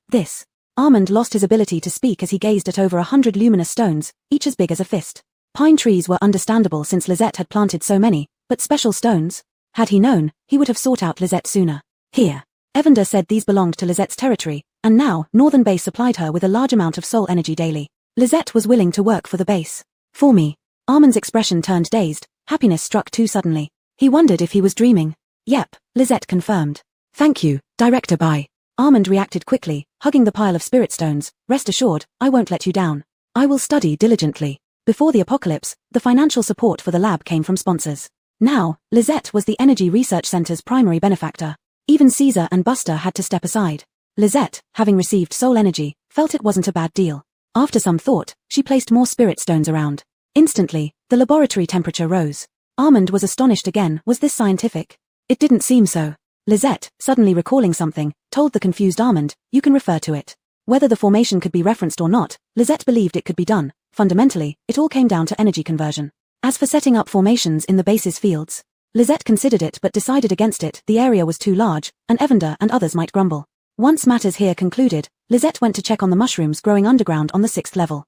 Armand lost his ability to speak as he gazed at over 100 luminous stones, each as big as a fist. Pine trees were understandable since Lisette had planted so many, but special stones? Had he known, he would have sought out Lisette sooner. Here. Evander said these belonged to Lisette's territory, and now, Northern Base supplied her with a large amount of soul energy daily. Lisette was willing to work for the base. For me. Armand's expression turned dazed, happiness struck too suddenly. He wondered if he was dreaming. Yep, Lisette confirmed. Thank you, Director Bai. Armand reacted quickly, hugging the pile of spirit stones. Rest assured, I won't let you down. I will study diligently. Before the apocalypse, the financial support for the lab came from sponsors. Now, Lisette was the Energy Research Center's primary benefactor. Even Caesar and Buster had to step aside. Lisette, having received soul energy, felt it wasn't a bad deal. After some thought, she placed more spirit stones around. Instantly, the laboratory temperature rose. Armand was astonished again. Was this scientific? It didn't seem so. Lisette, suddenly recalling something, told the confused Armand, you can refer to it. Whether the formation could be referenced or not, Lisette believed it could be done. Fundamentally, it all came down to energy conversion. As for setting up formations in the base's fields, Lisette considered it but decided against it. The area was too large, and Evander and others might grumble. Once matters here concluded, Lisette went to check on the mushrooms growing underground on the 6th level.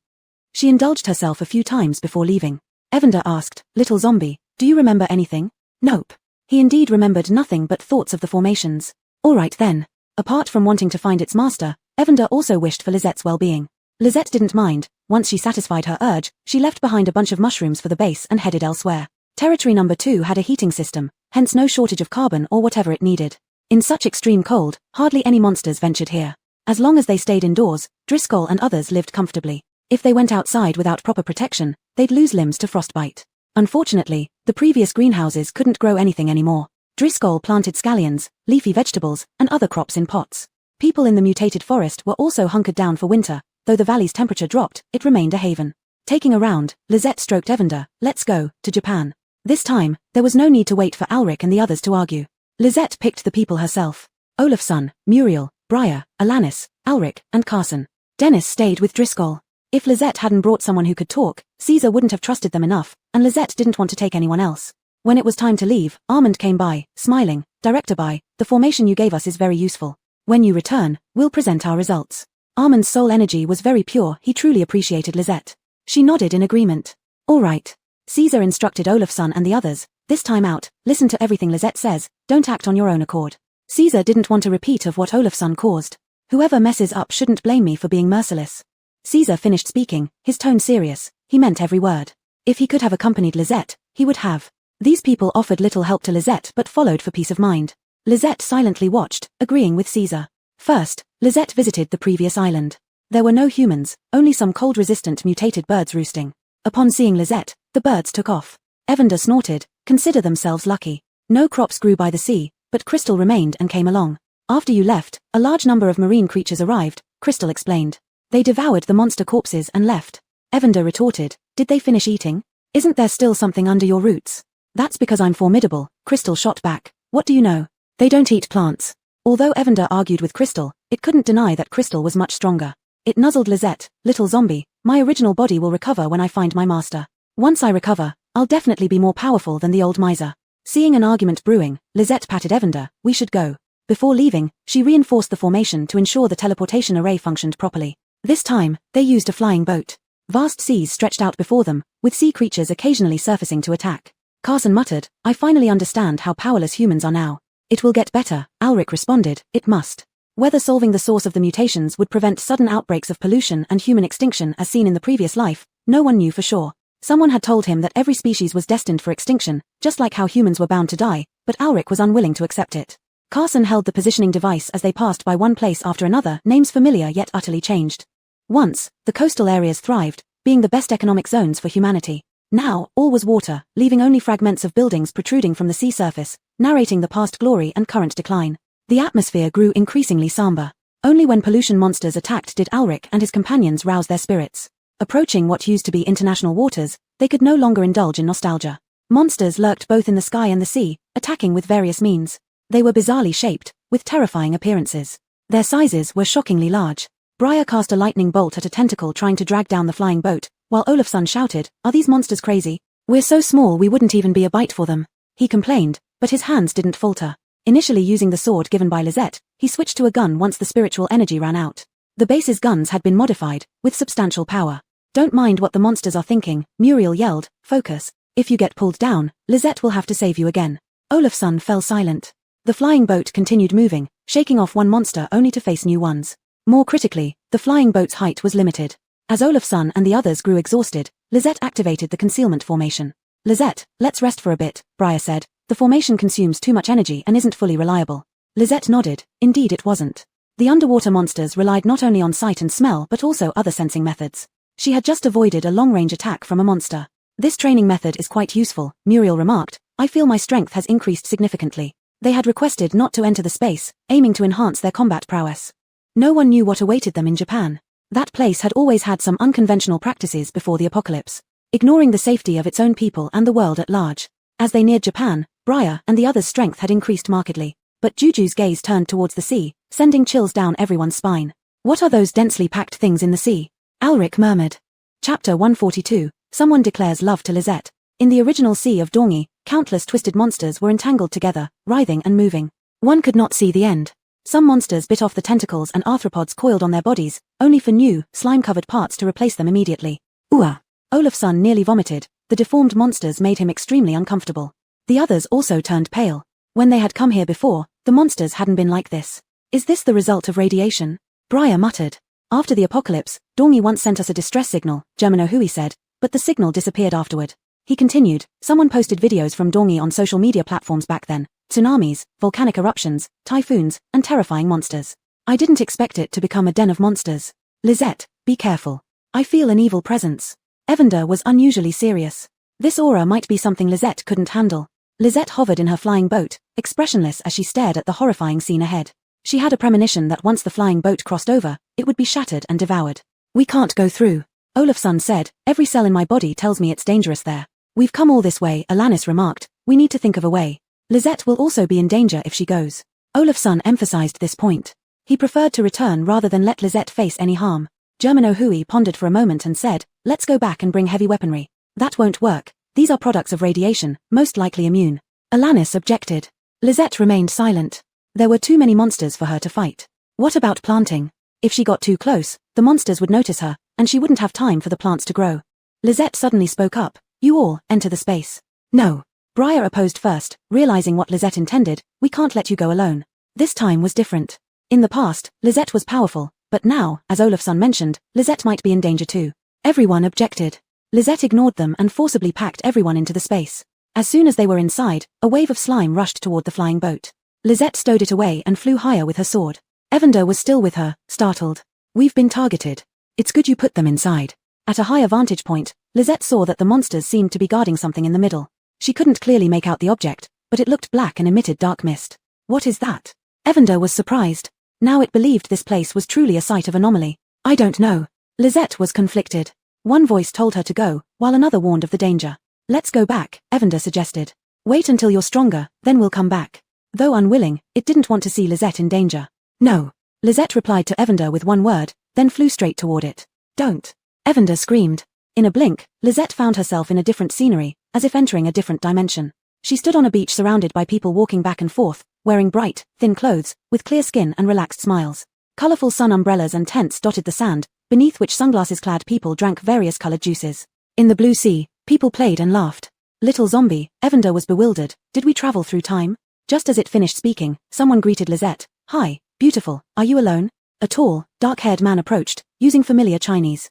She indulged herself a few times before leaving. Evander asked, little zombie, do you remember anything? Nope. He indeed remembered nothing but thoughts of the formations. Alright then. Apart from wanting to find its master, Evander also wished for Lisette's well-being. Lisette didn't mind. Once she satisfied her urge, she left behind a bunch of mushrooms for the base and headed elsewhere. Territory number 2 had a heating system, hence no shortage of carbon or whatever it needed. In such extreme cold, hardly any monsters ventured here. As long as they stayed indoors, Driscoll and others lived comfortably. If they went outside without proper protection, they'd lose limbs to frostbite. Unfortunately, the previous greenhouses couldn't grow anything anymore. Driscoll planted scallions, leafy vegetables, and other crops in pots. People in the mutated forest were also hunkered down for winter. Though the valley's temperature dropped, it remained a haven. Taking a round, Lisette stroked Evander. Let's go, to Japan. This time, there was no need to wait for Alric and the others to argue. Lisette picked the people herself. Olafson, Muriel, Briar, Alanis, Alric, and Carson. Dennis stayed with Driscoll. If Lisette hadn't brought someone who could talk, Caesar wouldn't have trusted them enough, and Lisette didn't want to take anyone else. When it was time to leave, Armand came by, smiling. Director Bai, the formation you gave us is very useful. When you return, we'll present our results. Armand's soul energy was very pure. He truly appreciated Lisette. She nodded in agreement. All right. Caesar instructed Olafson and the others, this time out, listen to everything Lisette says, don't act on your own accord. Caesar didn't want a repeat of what Olafson caused. Whoever messes up shouldn't blame me for being merciless. Caesar finished speaking, his tone serious. He meant every word. If he could have accompanied Lisette, he would have. These people offered little help to Lisette but followed for peace of mind. Lisette silently watched, agreeing with Caesar. First, Lisette visited the previous island. There were no humans, only some cold-resistant mutated birds roosting. Upon seeing Lisette, the birds took off. Evander snorted, consider themselves lucky. No crops grew by the sea, but Crystal remained and came along. After you left, a large number of marine creatures arrived, Crystal explained. They devoured the monster corpses and left. Evander retorted, did they finish eating? Isn't there still something under your roots? That's because I'm formidable, Crystal shot back. What do you know? They don't eat plants. Although Evander argued with Crystal, it couldn't deny that Crystal was much stronger. It nuzzled Lisette, little zombie, my original body will recover when I find my master. Once I recover, I'll definitely be more powerful than the old miser. Seeing an argument brewing, Lisette patted Evander, we should go. Before leaving, she reinforced the formation to ensure the teleportation array functioned properly. This time, they used a flying boat. Vast seas stretched out before them, with sea creatures occasionally surfacing to attack. Carson muttered, I finally understand how powerless humans are now. It will get better, Alric responded, it must. Whether solving the source of the mutations would prevent sudden outbreaks of pollution and human extinction as seen in the previous life, no one knew for sure. Someone had told him that every species was destined for extinction, just like how humans were bound to die, but Alric was unwilling to accept it. Carson held the positioning device as they passed by one place after another, names familiar yet utterly changed. Once, the coastal areas thrived, being the best economic zones for humanity. Now, all was water, leaving only fragments of buildings protruding from the sea surface, narrating the past glory and current decline. The atmosphere grew increasingly somber. Only when pollution monsters attacked did Alric and his companions rouse their spirits. Approaching what used to be international waters, they could no longer indulge in nostalgia. Monsters lurked both in the sky and the sea, attacking with various means. They were bizarrely shaped, with terrifying appearances. Their sizes were shockingly large. Briar cast a lightning bolt at a tentacle trying to drag down the flying boat, while Olafsson shouted, are these monsters crazy? We're so small we wouldn't even be a bite for them. He complained, but his hands didn't falter. Initially using the sword given by Lisette, he switched to a gun once the spiritual energy ran out. The base's guns had been modified, with substantial power. Don't mind what the monsters are thinking, Muriel yelled, focus. If you get pulled down, Lisette will have to save you again. Olafsson fell silent. The flying boat continued moving, shaking off one monster only to face new ones. More critically, the flying boat's height was limited. As Olafsson and the others grew exhausted, Lisette activated the concealment formation. Lisette, let's rest for a bit, Briar said. The formation consumes too much energy and isn't fully reliable. Lisette nodded, indeed it wasn't. The underwater monsters relied not only on sight and smell but also other sensing methods. She had just avoided a long-range attack from a monster. This training method is quite useful, Muriel remarked. I feel my strength has increased significantly. They had requested not to enter the space, aiming to enhance their combat prowess. No one knew what awaited them in Japan. That place had always had some unconventional practices before the apocalypse, ignoring the safety of its own people and the world at large. As they neared Japan, Briar and the others' strength had increased markedly, but Juju's gaze turned towards the sea, sending chills down everyone's spine. What are those densely packed things in the sea? Alric murmured. Chapter 142, Someone declares love to Lisette. In the original Sea of Dorngi, countless twisted monsters were entangled together, writhing and moving. One could not see the end. Some monsters bit off the tentacles and arthropods coiled on their bodies, only for new, slime-covered parts to replace them immediately. Ooh! Olafsson nearly vomited. The deformed monsters made him extremely uncomfortable. The others also turned pale. When they had come here before, the monsters hadn't been like this. Is this the result of radiation? Briar muttered. After the apocalypse, Dorngi once sent us a distress signal, Germano said, but the signal disappeared afterward. He continued, someone posted videos from Dorngi on social media platforms back then. Tsunamis, volcanic eruptions, typhoons, and terrifying monsters. I didn't expect it to become a den of monsters. Lisette, be careful. I feel an evil presence. Evander was unusually serious. This aura might be something Lisette couldn't handle. Lisette hovered in her flying boat, expressionless as she stared at the horrifying scene ahead. She had a premonition that once the flying boat crossed over, it would be shattered and devoured. We can't go through. Olafsson said, every cell in my body tells me it's dangerous there. We've come all this way, Alanis remarked. We need to think of a way. Lisette will also be in danger if she goes. Olafsson emphasized this point. He preferred to return rather than let Lisette face any harm. Germano pondered for a moment and said, let's go back and bring heavy weaponry. That won't work. These are products of radiation, most likely immune. Alanis objected. Lisette remained silent. There were too many monsters for her to fight. What about planting? If she got too close, the monsters would notice her, and she wouldn't have time for the plants to grow. Lisette suddenly spoke up. You all, enter the space. No. Briar opposed first, realizing what Lisette intended. We can't let you go alone. This time was different. In the past, Lisette was powerful, but now, as Olafsson mentioned, Lisette might be in danger too. Everyone objected. Lisette ignored them and forcibly packed everyone into the space. As soon as they were inside, a wave of slime rushed toward the flying boat. Lisette stowed it away and flew higher with her sword. Evander was still with her, startled. We've been targeted. It's good you put them inside. At a higher vantage point, Lisette saw that the monsters seemed to be guarding something in the middle. She couldn't clearly make out the object, but it looked black and emitted dark mist. What is that? Evander was surprised. Now it believed this place was truly a site of anomaly. I don't know. Lisette was conflicted. One voice told her to go, while another warned of the danger. Let's go back, Evander suggested. Wait until you're stronger, then we'll come back. Though unwilling, it didn't want to see Lisette in danger. No. Lisette replied to Evander with one word, then flew straight toward it. Don't. Evander screamed. In a blink, Lisette found herself in a different scenery, as if entering a different dimension. She stood on a beach surrounded by people walking back and forth, wearing bright, thin clothes, with clear skin and relaxed smiles. Colorful sun umbrellas and tents dotted the sand, beneath which sunglasses-clad people drank various colored juices. In the blue sea, people played and laughed. Little zombie, Evander was bewildered. Did we travel through time? Just as it finished speaking, someone greeted Lisette. Hi, beautiful, are you alone? A tall, dark-haired man approached, using familiar Chinese.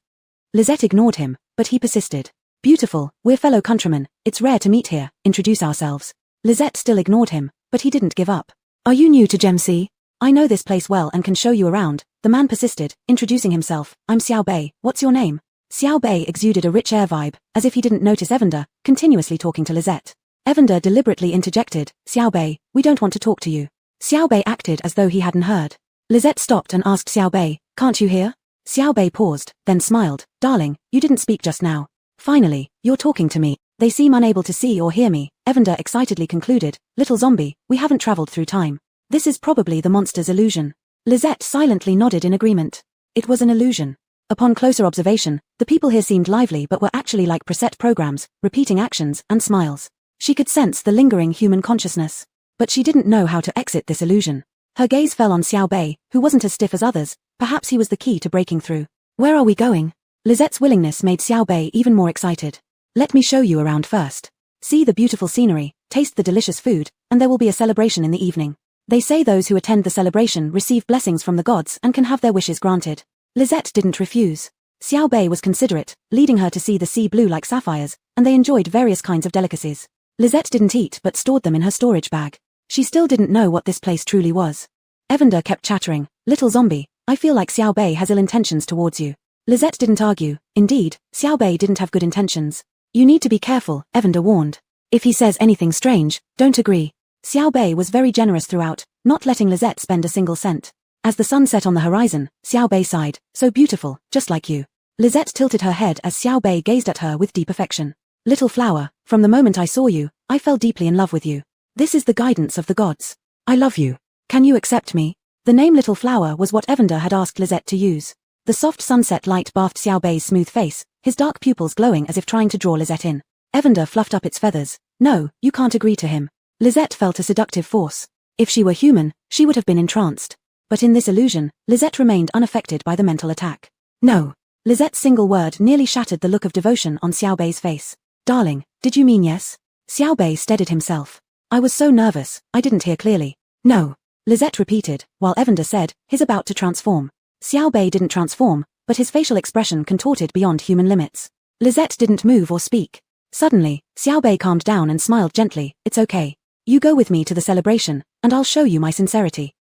Lisette ignored him, but he persisted. Beautiful, we're fellow countrymen, it's rare to meet here, introduce ourselves. Lisette still ignored him, but he didn't give up. Are you new to Gemsi? I know this place well and can show you around, the man persisted, introducing himself. I'm Xiao Bai, what's your name? Xiao Bai exuded a rich air vibe, as if he didn't notice Evander, continuously talking to Lisette. Evander deliberately interjected, Xiao Bai, we don't want to talk to you. Xiao Bai acted as though he hadn't heard. Lisette stopped and asked Xiao Bai, can't you hear? Xiao Bai paused, then smiled, darling, you didn't speak just now. Finally, you're talking to me. They seem unable to see or hear me, Evander excitedly concluded. Little zombie, we haven't traveled through time. This is probably the monster's illusion. Lisette silently nodded in agreement. It was an illusion. Upon closer observation, the people here seemed lively but were actually like preset programs, repeating actions and smiles. She could sense the lingering human consciousness. But she didn't know how to exit this illusion. Her gaze fell on Xiao Bai, who wasn't as stiff as others. Perhaps he was the key to breaking through. Where are we going? Lisette's willingness made Xiao Bai even more excited. Let me show you around first. See the beautiful scenery, taste the delicious food, and there will be a celebration in the evening. They say those who attend the celebration receive blessings from the gods and can have their wishes granted. Lisette didn't refuse. Xiao Bai was considerate, leading her to see the sea blue like sapphires, and they enjoyed various kinds of delicacies. Lisette didn't eat but stored them in her storage bag. She still didn't know what this place truly was. Evander kept chattering, little zombie, I feel like Xiao Bai has ill intentions towards you. Lisette didn't argue. Indeed, Xiao Bai didn't have good intentions. You need to be careful, Evander warned. If he says anything strange, don't agree. Xiao Bai was very generous throughout, not letting Lisette spend a single cent. As the sun set on the horizon, Xiao Bai sighed, so beautiful, just like you. Lisette tilted her head as Xiao Bai gazed at her with deep affection. Little flower, from the moment I saw you, I fell deeply in love with you. This is the guidance of the gods. I love you. Can you accept me? The name Little Flower was what Evander had asked Lisette to use. The soft sunset light bathed Xiao Bai's smooth face, his dark pupils glowing as if trying to draw Lisette in. Evander fluffed up its feathers. No, you can't agree to him. Lisette felt a seductive force. If she were human, she would have been entranced. But in this illusion, Lisette remained unaffected by the mental attack. No. Lisette's single word nearly shattered the look of devotion on Xiao Bai's face. Darling, did you mean yes? Xiao Bai steadied himself. I was so nervous, I didn't hear clearly. No. Lisette repeated, while Evander said, he's about to transform. Xiao Bai didn't transform, but his facial expression contorted beyond human limits. Lisette didn't move or speak. Suddenly, Xiao Bai calmed down and smiled gently. It's okay. You go with me to the celebration, and I'll show you my sincerity.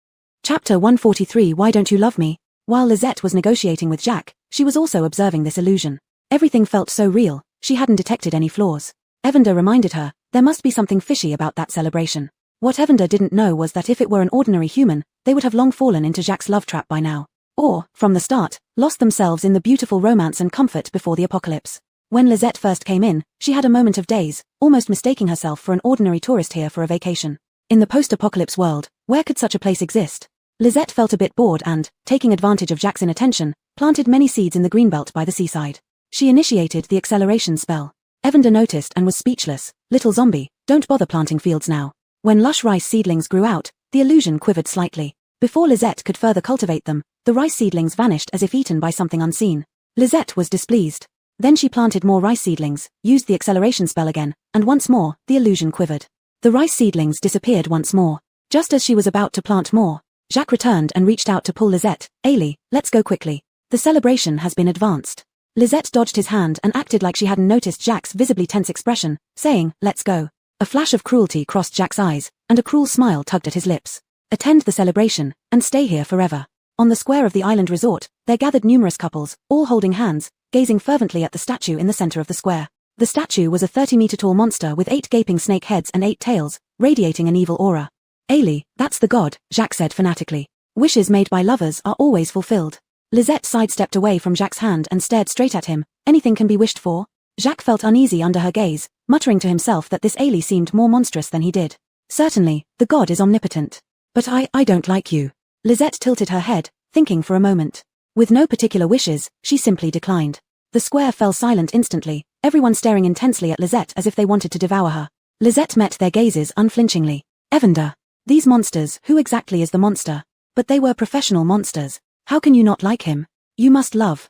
Chapter 143. Why don't you love me? While Lisette was negotiating with Jack, she was also observing this illusion. Everything felt so real, she hadn't detected any flaws. Evander reminded her, there must be something fishy about that celebration. What Evander didn't know was that if it were an ordinary human, they would have long fallen into Jack's love trap by now. Or, from the start, lost themselves in the beautiful romance and comfort before the apocalypse. When Lisette first came in, she had a moment of daze, almost mistaking herself for an ordinary tourist here for a vacation. In the post-apocalypse world, where could such a place exist? Lisette felt a bit bored and, taking advantage of Jack's inattention, planted many seeds in the greenbelt by the seaside. She initiated the acceleration spell. Evander noticed and was speechless. Little zombie, don't bother planting fields now. When lush rice seedlings grew out, the illusion quivered slightly. Before Lisette could further cultivate them, the rice seedlings vanished as if eaten by something unseen. Lisette was displeased. Then she planted more rice seedlings, used the acceleration spell again, and once more, the illusion quivered. The rice seedlings disappeared once more. Just as she was about to plant more, Jacques returned and reached out to pull Lisette. Ailey, let's go quickly. The celebration has been advanced. Lisette dodged his hand and acted like she hadn't noticed Jacques' visibly tense expression, saying, let's go. A flash of cruelty crossed Jack's eyes, and a cruel smile tugged at his lips. Attend the celebration, and stay here forever. On the square of the island resort, there gathered numerous couples, all holding hands, gazing fervently at the statue in the center of the square. The statue was a 30-meter-tall monster with 8 gaping snake heads and 8 tails, radiating an evil aura. Ailey, that's the god, Jacques said fanatically. Wishes made by lovers are always fulfilled. Lisette sidestepped away from Jacques' hand and stared straight at him. Anything can be wished for? Jacques felt uneasy under her gaze, muttering to himself that this Ailey seemed more monstrous than he did. Certainly, the god is omnipotent. But I don't like you. Lisette tilted her head, thinking for a moment. With no particular wishes, she simply declined. The square fell silent instantly, everyone staring intensely at Lisette as if they wanted to devour her. Lisette met their gazes unflinchingly. Evander. These monsters, who exactly is the monster? But they were professional monsters. How can you not like him? You must love,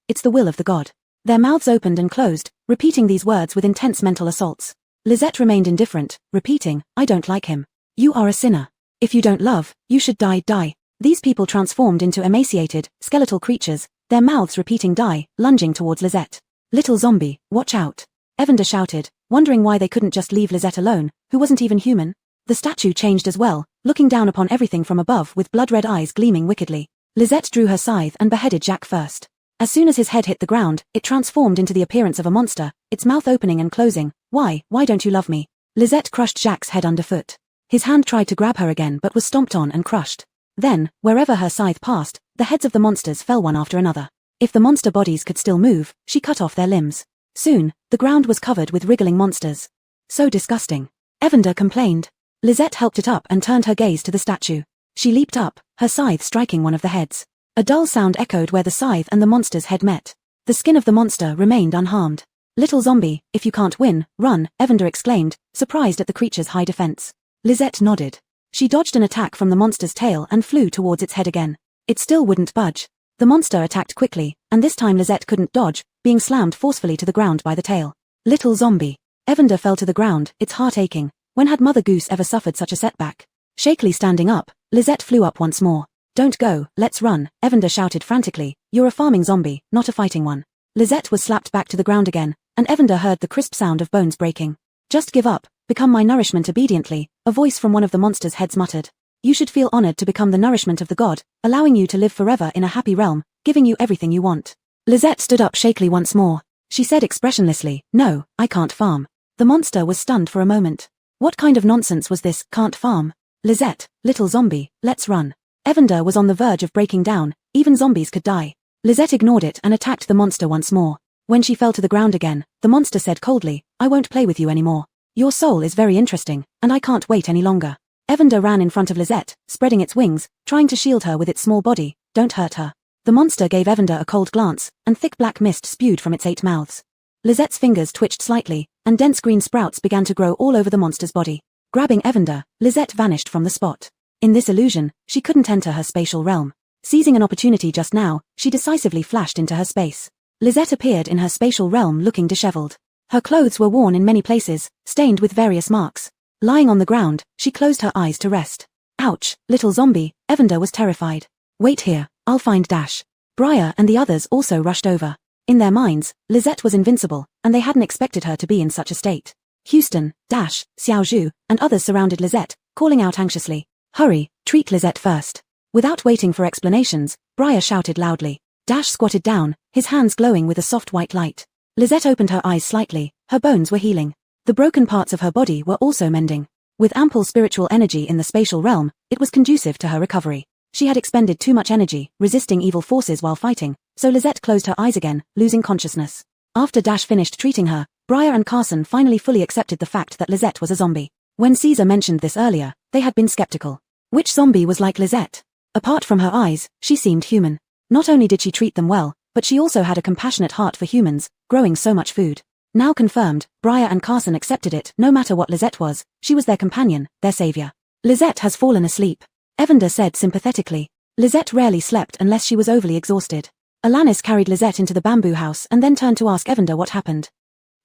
it's the will of the god. Their mouths opened and closed, repeating these words with intense mental assaults. Lisette remained indifferent, repeating, I don't like him. You are a sinner. If you don't love, you should die. These people transformed into emaciated, skeletal creatures, their mouths repeating die, lunging towards Lisette. Little zombie, watch out. Evander shouted, wondering why they couldn't just leave Lisette alone, who wasn't even human. The statue changed as well, looking down upon everything from above with blood-red eyes gleaming wickedly. Lisette drew her scythe and beheaded Jacques first. As soon as his head hit the ground, it transformed into the appearance of a monster, its mouth opening and closing. Why don't you love me? Lisette crushed Jacques' head underfoot. His hand tried to grab her again but was stomped on and crushed. Then, wherever her scythe passed, the heads of the monsters fell one after another. If the monster bodies could still move, she cut off their limbs. Soon, the ground was covered with wriggling monsters. So disgusting. Evander complained. Lisette helped it up and turned her gaze to the statue. She leaped up, her scythe striking one of the heads. A dull sound echoed where the scythe and the monster's head met. The skin of the monster remained unharmed. Little zombie, if you can't win, run, Evander exclaimed, surprised at the creature's high defense. Lisette nodded. She dodged an attack from the monster's tail and flew towards its head again. It still wouldn't budge. The monster attacked quickly, and this time Lisette couldn't dodge, being slammed forcefully to the ground by the tail. Little zombie. Evander fell to the ground, its heart aching. When had Mother Goose ever suffered such a setback? Shakily standing up, Lisette flew up once more. Don't go, let's run, Evander shouted frantically. You're a farming zombie, not a fighting one. Lisette was slapped back to the ground again, and Evander heard the crisp sound of bones breaking. Just give up, become my nourishment obediently, a voice from one of the monster's heads muttered. You should feel honored to become the nourishment of the god, allowing you to live forever in a happy realm, giving you everything you want. Lisette stood up shakily once more. She said expressionlessly, no, I can't farm. The monster was stunned for a moment. What kind of nonsense was this, can't farm? Lisette, little zombie, let's run. Evander was on the verge of breaking down, even zombies could die. Lisette ignored it and attacked the monster once more. When she fell to the ground again, the monster said coldly, I won't play with you anymore. Your soul is very interesting, and I can't wait any longer. Evander ran in front of Lisette, spreading its wings, trying to shield her with its small body. Don't hurt her. The monster gave Evander a cold glance, and thick black mist spewed from its 8 mouths. Lisette's fingers twitched slightly, and dense green sprouts began to grow all over the monster's body. Grabbing Evander, Lisette vanished from the spot. In this illusion, she couldn't enter her spatial realm. Seizing an opportunity just now, she decisively flashed into her space. Lisette appeared in her spatial realm looking disheveled. Her clothes were worn in many places, stained with various marks. Lying on the ground, she closed her eyes to rest. Ouch, little zombie, Evander was terrified. Wait here, I'll find Dash. Briar and the others also rushed over. In their minds, Lisette was invincible, and they hadn't expected her to be in such a state. Houston, Dash, Xiaozhu, and others surrounded Lisette, calling out anxiously. Hurry, treat Lisette first. Without waiting for explanations, Briar shouted loudly. Dash squatted down, his hands glowing with a soft white light. Lisette opened her eyes slightly, her bones were healing. The broken parts of her body were also mending. With ample spiritual energy in the spatial realm, it was conducive to her recovery. She had expended too much energy, resisting evil forces while fighting, so Lisette closed her eyes again, losing consciousness. After Dash finished treating her, Briar and Carson finally fully accepted the fact that Lisette was a zombie. When Caesar mentioned this earlier, they had been skeptical. Which zombie was like Lisette? Apart from her eyes, she seemed human. Not only did she treat them well, but she also had a compassionate heart for humans, growing so much food. Now confirmed, Briar and Carson accepted it. No matter what Lisette was, she was their companion, their savior. Lisette has fallen asleep, Evander said sympathetically. Lisette rarely slept unless she was overly exhausted. Alanis carried Lisette into the bamboo house and then turned to ask Evander what happened.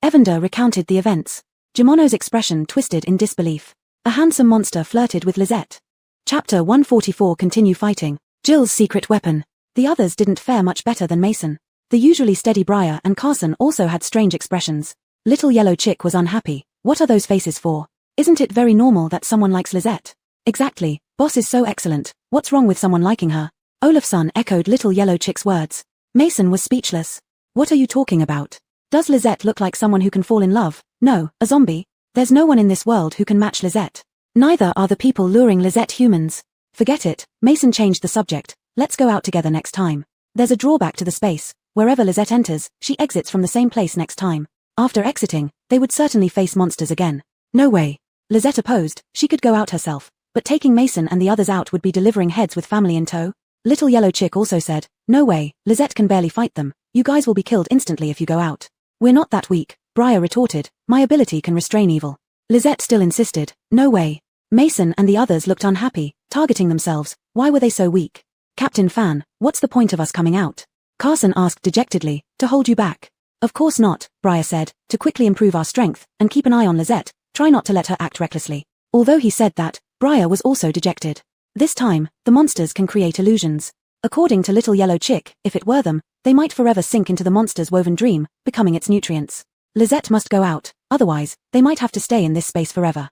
Evander recounted the events. Jimono's expression twisted in disbelief. A handsome monster flirted with Lisette. Chapter 144 Continue fighting. Jill's secret weapon. The others didn't fare much better than Mason. The usually steady Briar and Carson also had strange expressions. Little Yellow Chick was unhappy, What are those faces for? Isn't it very normal that someone likes Lizette? Exactly, boss is so excellent, what's wrong with someone liking her? Olafson echoed Little Yellow Chick's words. Mason was speechless. What are you talking about? Does Lizette look like someone who can fall in love? No, a zombie? There's no one in this world who can match Lizette. Neither are the people luring Lizette humans. Forget it, Mason changed the subject. Let's go out together next time. There's a drawback to the space. Wherever Lizette enters, she exits from the same place next time. After exiting, they would certainly face monsters again. No way. Lizette opposed, she could go out herself, but taking Mason and the others out would be delivering heads with family in tow. Little Yellow Chick also said, no way, Lizette can barely fight them. You guys will be killed instantly if you go out. We're not that weak, Briar retorted, my ability can restrain evil. Lizette still insisted, no way. Mason and the others looked unhappy, targeting themselves. Why were they so weak? Captain Fan, what's the point of us coming out? Carson asked dejectedly, to hold you back. Of course not, Briar said, to quickly improve our strength, and keep an eye on Lizette, try not to let her act recklessly. Although he said that, Briar was also dejected. This time, the monsters can create illusions. According to Little Yellow Chick, if it were them, they might forever sink into the monster's woven dream, becoming its nutrients. Lizette must go out, otherwise, they might have to stay in this space forever.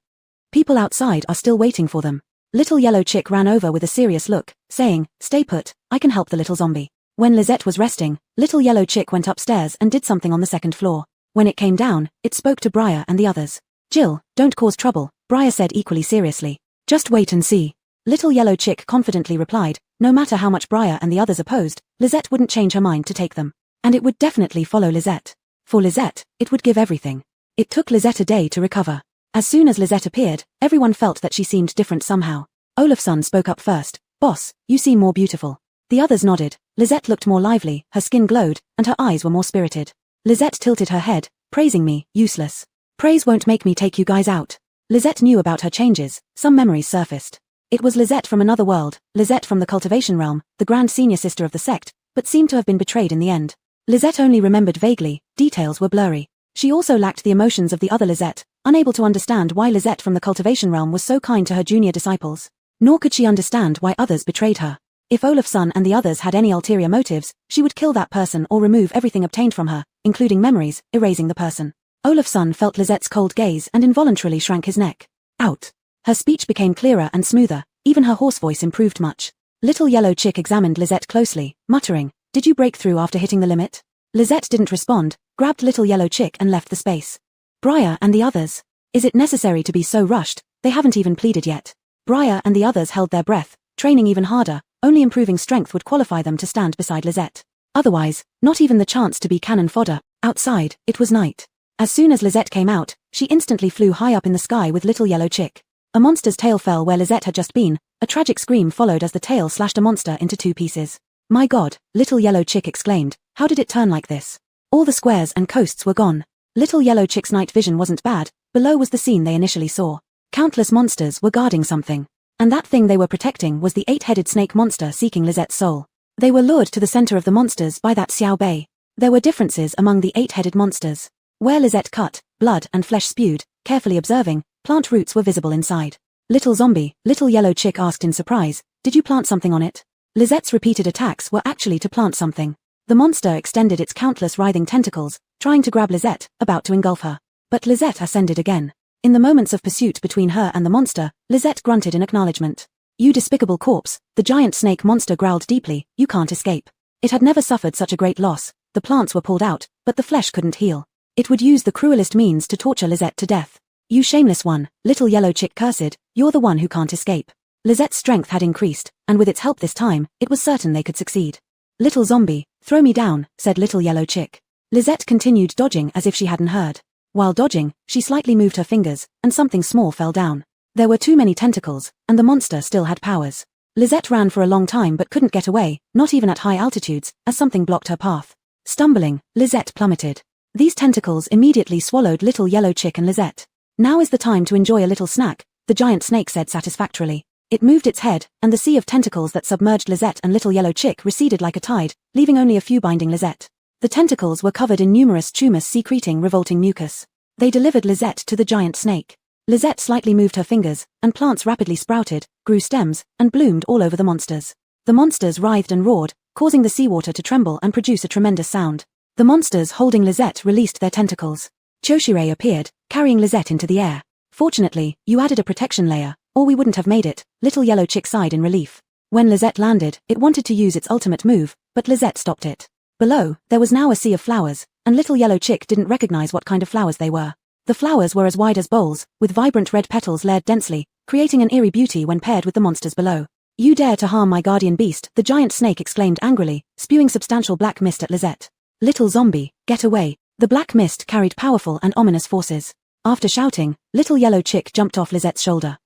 People outside are still waiting for them. Little Yellow Chick ran over with a serious look, saying, stay put, I can help the little zombie. When Lizette was resting, Little Yellow Chick went upstairs and did something on the second floor. When it came down, it spoke to Briar and the others. Jill, don't cause trouble, Briar said equally seriously. Just wait and see. Little Yellow Chick confidently replied, no matter how much Briar and the others opposed, Lizette wouldn't change her mind to take them. And it would definitely follow Lizette. For Lizette, it would give everything. It took Lizette a day to recover. As soon as Lizette appeared, everyone felt that she seemed different somehow. Olafson spoke up first, boss, you seem more beautiful. The others nodded. Lizette looked more lively, her skin glowed, and her eyes were more spirited. Lizette tilted her head, praising me, useless. Praise won't make me take you guys out. Lizette knew about her changes, some memories surfaced. It was Lizette from another world, Lizette from the cultivation realm, the grand senior sister of the sect, but seemed to have been betrayed in the end. Lizette only remembered vaguely, details were blurry. She also lacked the emotions of the other Lizette, unable to understand why Lizette from the cultivation realm was so kind to her junior disciples. Nor could she understand why others betrayed her. If Olafson and the others had any ulterior motives, she would kill that person or remove everything obtained from her, including memories, erasing the person. Olafson felt Lizette's cold gaze and involuntarily shrank his neck. Out. Her speech became clearer and smoother, even her hoarse voice improved much. Little Yellow Chick examined Lizette closely, muttering, did you break through after hitting the limit? Lizette didn't respond, grabbed Little Yellow Chick and left the space. Briar and the others. Is it necessary to be so rushed? They haven't even pleaded yet. Briar and the others held their breath, training even harder, only improving strength would qualify them to stand beside Lizette. Otherwise, not even the chance to be cannon fodder. Outside, it was night. As soon as Lizette came out, she instantly flew high up in the sky with Little Yellow Chick. A monster's tail fell where Lizette had just been. A tragic scream followed as the tail slashed a monster into two pieces. My God, Little Yellow Chick exclaimed, how did it turn like this? All the squares and coasts were gone. Little Yellow Chick's night vision wasn't bad, below was the scene they initially saw. Countless monsters were guarding something. And that thing they were protecting was the 8-headed snake monster seeking Lizette's soul. They were lured to the center of the monsters by that Xiao Bei. There were differences among the 8-headed monsters. Where Lizette cut, blood and flesh spewed, carefully observing, plant roots were visible inside. Little zombie, Little Yellow Chick asked in surprise, did you plant something on it? Lizette's repeated attacks were actually to plant something. The monster extended its countless writhing tentacles, trying to grab Lizette, about to engulf her. But Lizette ascended again. In the moments of pursuit between her and the monster, Lizette grunted in acknowledgement. You despicable corpse, the giant snake monster growled deeply, you can't escape. It had never suffered such a great loss. The plants were pulled out, but the flesh couldn't heal. It would use the cruelest means to torture Lizette to death. You shameless one, Little Yellow Chick cursed, you're the one who can't escape. Lizette's strength had increased, and with its help this time, it was certain they could succeed. Little zombie, throw me down, said Little Yellow Chick. Lizette continued dodging as if she hadn't heard. While dodging, she slightly moved her fingers, and something small fell down. There were too many tentacles, and the monster still had powers. Lizette ran for a long time but couldn't get away, not even at high altitudes, as something blocked her path. Stumbling, Lizette plummeted. These tentacles immediately swallowed Little Yellow Chick and Lizette. Now is the time to enjoy a little snack, the giant snake said satisfactorily. It moved its head, and the sea of tentacles that submerged Lizette and Little Yellow Chick receded like a tide, leaving only a few binding Lizette. The tentacles were covered in numerous tumors secreting revolting mucus. They delivered Lizette to the giant snake. Lizette slightly moved her fingers, and plants rapidly sprouted, grew stems, and bloomed all over the monsters. The monsters writhed and roared, causing the seawater to tremble and produce a tremendous sound. The monsters holding Lizette released their tentacles. Choshire appeared, carrying Lisette into the air. Fortunately, you added a protection layer, or we wouldn't have made it, Little Yellow Chick sighed in relief. When Lisette landed, it wanted to use its ultimate move, but Lisette stopped it. Below, there was now a sea of flowers, and Little Yellow Chick didn't recognize what kind of flowers they were. The flowers were as wide as bowls, with vibrant red petals layered densely, creating an eerie beauty when paired with the monsters below. You dare to harm my guardian beast, the giant snake exclaimed angrily, spewing substantial black mist at Lisette. Little zombie, get away. The black mist carried powerful and ominous forces. After shouting, Little Yellow Chick jumped off Lisette's shoulder.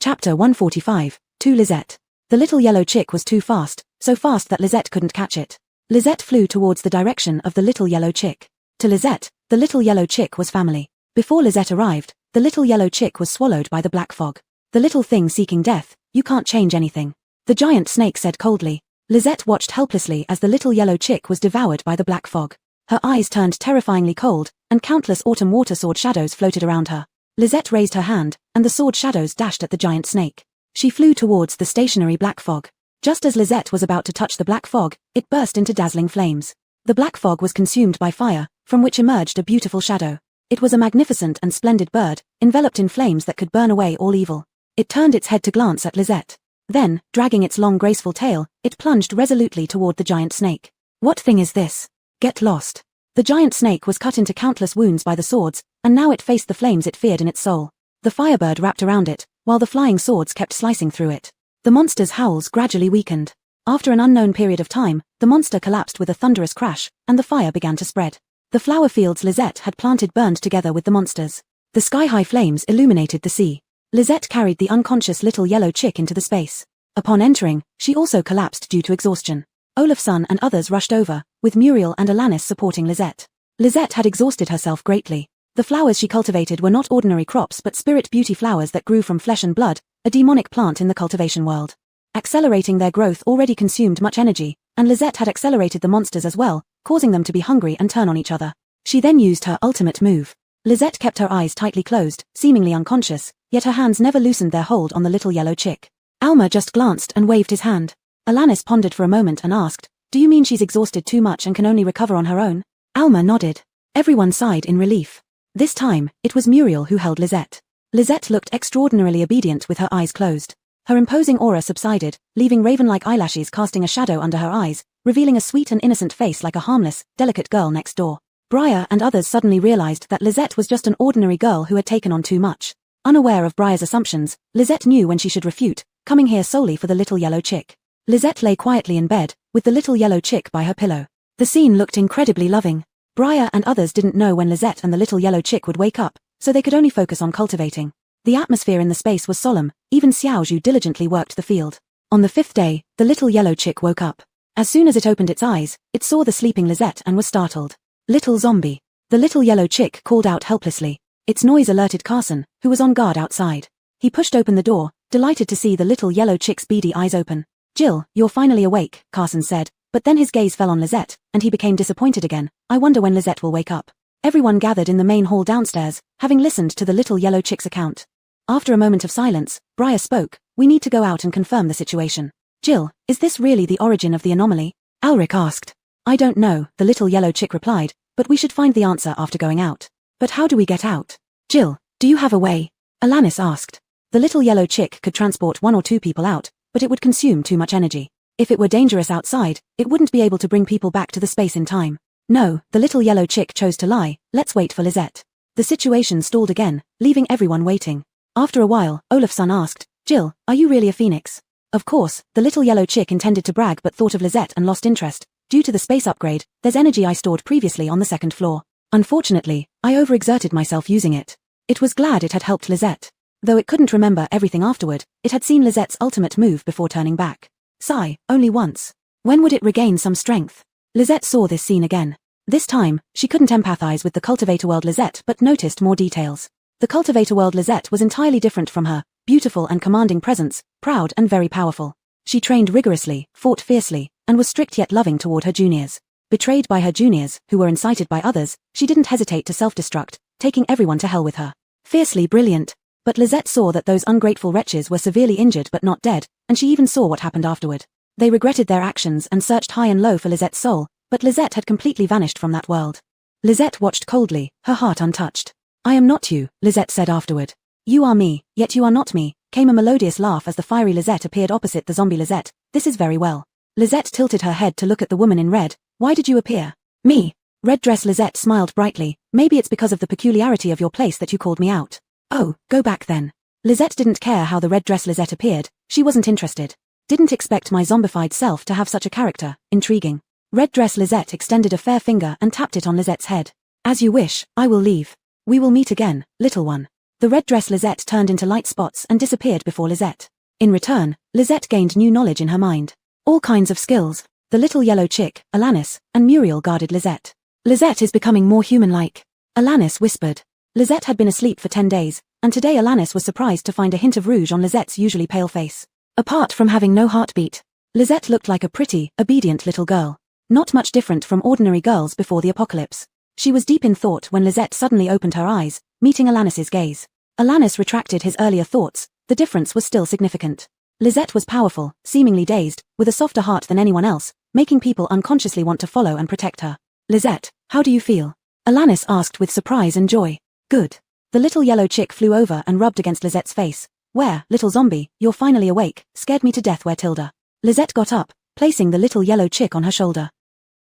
Chapter 145, To Lisette. The Little Yellow Chick was too fast, so fast that Lisette couldn't catch it. Lisette flew towards the direction of the Little Yellow Chick. To Lisette, the Little Yellow Chick was family. Before Lisette arrived, the Little Yellow Chick was swallowed by the black fog. The little thing seeking death, you can't change anything. The giant snake said coldly. Lisette watched helplessly as the Little Yellow Chick was devoured by the black fog. Her eyes turned terrifyingly cold, and countless autumn water sword shadows floated around her. Lisette raised her hand, and the sword shadows dashed at the giant snake. She flew towards the stationary black fog. Just as Lisette was about to touch the black fog, it burst into dazzling flames. The black fog was consumed by fire, from which emerged a beautiful shadow. It was a magnificent and splendid bird, enveloped in flames that could burn away all evil. It turned its head to glance at Lisette. Then, dragging its long graceful tail, it plunged resolutely toward the giant snake. What thing is this? Get lost. The giant snake was cut into countless wounds by the swords, and now it faced the flames it feared in its soul. The firebird wrapped around it, while the flying swords kept slicing through it. The monster's howls gradually weakened. After an unknown period of time, the monster collapsed with a thunderous crash, and the fire began to spread. The flower fields Lisette had planted burned together with the monsters. The sky-high flames illuminated the sea. Lisette carried the unconscious Little Yellow Chick into the space. Upon entering, she also collapsed due to exhaustion. Olafson and others rushed over, with Muriel and Alanis supporting Lisette. Lisette had exhausted herself greatly. The flowers she cultivated were not ordinary crops but spirit beauty flowers that grew from flesh and blood, a demonic plant in the cultivation world. Accelerating their growth already consumed much energy, and Lisette had accelerated the monsters as well, causing them to be hungry and turn on each other. She then used her ultimate move. Lisette kept her eyes tightly closed, seemingly unconscious, yet her hands never loosened their hold on the Little Yellow Chick. Alma just glanced and waved his hand. Alanis pondered for a moment and asked, "Do you mean she's exhausted too much and can only recover on her own?" Alma nodded. Everyone sighed in relief. This time, it was Muriel who held Lisette. Lisette looked extraordinarily obedient with her eyes closed. Her imposing aura subsided, leaving raven-like eyelashes casting a shadow under her eyes, revealing a sweet and innocent face like a harmless, delicate girl next door. Briar and others suddenly realized that Lisette was just an ordinary girl who had taken on too much. Unaware of Briar's assumptions, Lisette knew when she should refute, coming here solely for the Little Yellow Chick. Lisette lay quietly in bed, with the Little Yellow Chick by her pillow. The scene looked incredibly loving. Briar and others didn't know when Lisette and the Little Yellow Chick would wake up, so they could only focus on cultivating. The atmosphere in the space was solemn, even Xiaozhu diligently worked the field. On the 5th day, the Little Yellow Chick woke up. As soon as it opened its eyes, it saw the sleeping Lisette and was startled. "Little zombie." The Little Yellow Chick called out helplessly. Its noise alerted Carson, who was on guard outside. He pushed open the door, delighted to see the Little Yellow Chick's beady eyes open. "Jill, you're finally awake," Carson said, but then his gaze fell on Lisette, and he became disappointed again. "I wonder when Lisette will wake up." Everyone gathered in the main hall downstairs, having listened to the Little Yellow Chick's account. After a moment of silence, Briar spoke, "We need to go out and confirm the situation." "Jill, is this really the origin of the anomaly?" Alric asked. "I don't know," the Little Yellow Chick replied, "but we should find the answer after going out." "But how do we get out?" "Jill, do you have a way?" Alanis asked. The Little Yellow Chick could transport 1 or 2 people out, but it would consume too much energy. If it were dangerous outside, it wouldn't be able to bring people back to the space in time. "No," the Little Yellow Chick chose to lie, "let's wait for Lisette." The situation stalled again, leaving everyone waiting. After a while, Olafson asked, "Jill, are you really a phoenix?" Of course, the Little Yellow Chick intended to brag but thought of Lisette and lost interest. "Due to the space upgrade, there's energy I stored previously on the 2nd floor. Unfortunately, I overexerted myself using it." It was glad it had helped Lisette. Though it couldn't remember everything afterward, it had seen Lisette's ultimate move before turning back. Sigh, only once. When would it regain some strength? Lisette saw this scene again. This time, she couldn't empathize with the cultivator world Lisette but noticed more details. The cultivator world Lisette was entirely different from her, beautiful and commanding presence, proud and very powerful. She trained rigorously, fought fiercely, and was strict yet loving toward her juniors. Betrayed by her juniors, who were incited by others, she didn't hesitate to self-destruct, taking everyone to hell with her. Fiercely brilliant. But Lisette saw that those ungrateful wretches were severely injured but not dead, and she even saw what happened afterward. They regretted their actions and searched high and low for Lisette's soul, but Lisette had completely vanished from that world. Lisette watched coldly, her heart untouched. I am not you, Lisette said afterward. You are me, yet you are not me, came a melodious laugh as the fiery Lisette appeared opposite the zombie Lisette. This is very well. Lisette tilted her head to look at the woman in red. Why did you appear? Me. Red dress Lisette smiled brightly. Maybe it's because of the peculiarity of your place that you called me out. Oh, go back then. Lisette didn't care how the red dress Lisette appeared, she wasn't interested. Didn't expect my zombified self to have such a character, intriguing. Red dress Lisette extended a fair finger and tapped it on Lisette's head. As you wish, I will leave. We will meet again, little one. The red dress Lisette turned into light spots and disappeared before Lisette. In return, Lisette gained new knowledge in her mind. All kinds of skills. The little yellow chick, Alanis, and Muriel guarded Lisette. Lisette is becoming more human-like. Alanis whispered. Lisette had been asleep for 10 days, and today Alanis was surprised to find a hint of rouge on Lisette's usually pale face. Apart from having no heartbeat, Lisette looked like a pretty, obedient little girl. Not much different from ordinary girls before the apocalypse. She was deep in thought when Lisette suddenly opened her eyes, meeting Alanis's gaze. Alanis retracted his earlier thoughts, the difference was still significant. Lisette was powerful, seemingly dazed, with a softer heart than anyone else, making people unconsciously want to follow and protect her. Lisette, how do you feel? Alanis asked with surprise and joy. Good. The little yellow chick flew over and rubbed against Lisette's face. Where, little zombie, you're finally awake, scared me to death where Tilda. Lisette got up, placing the little yellow chick on her shoulder.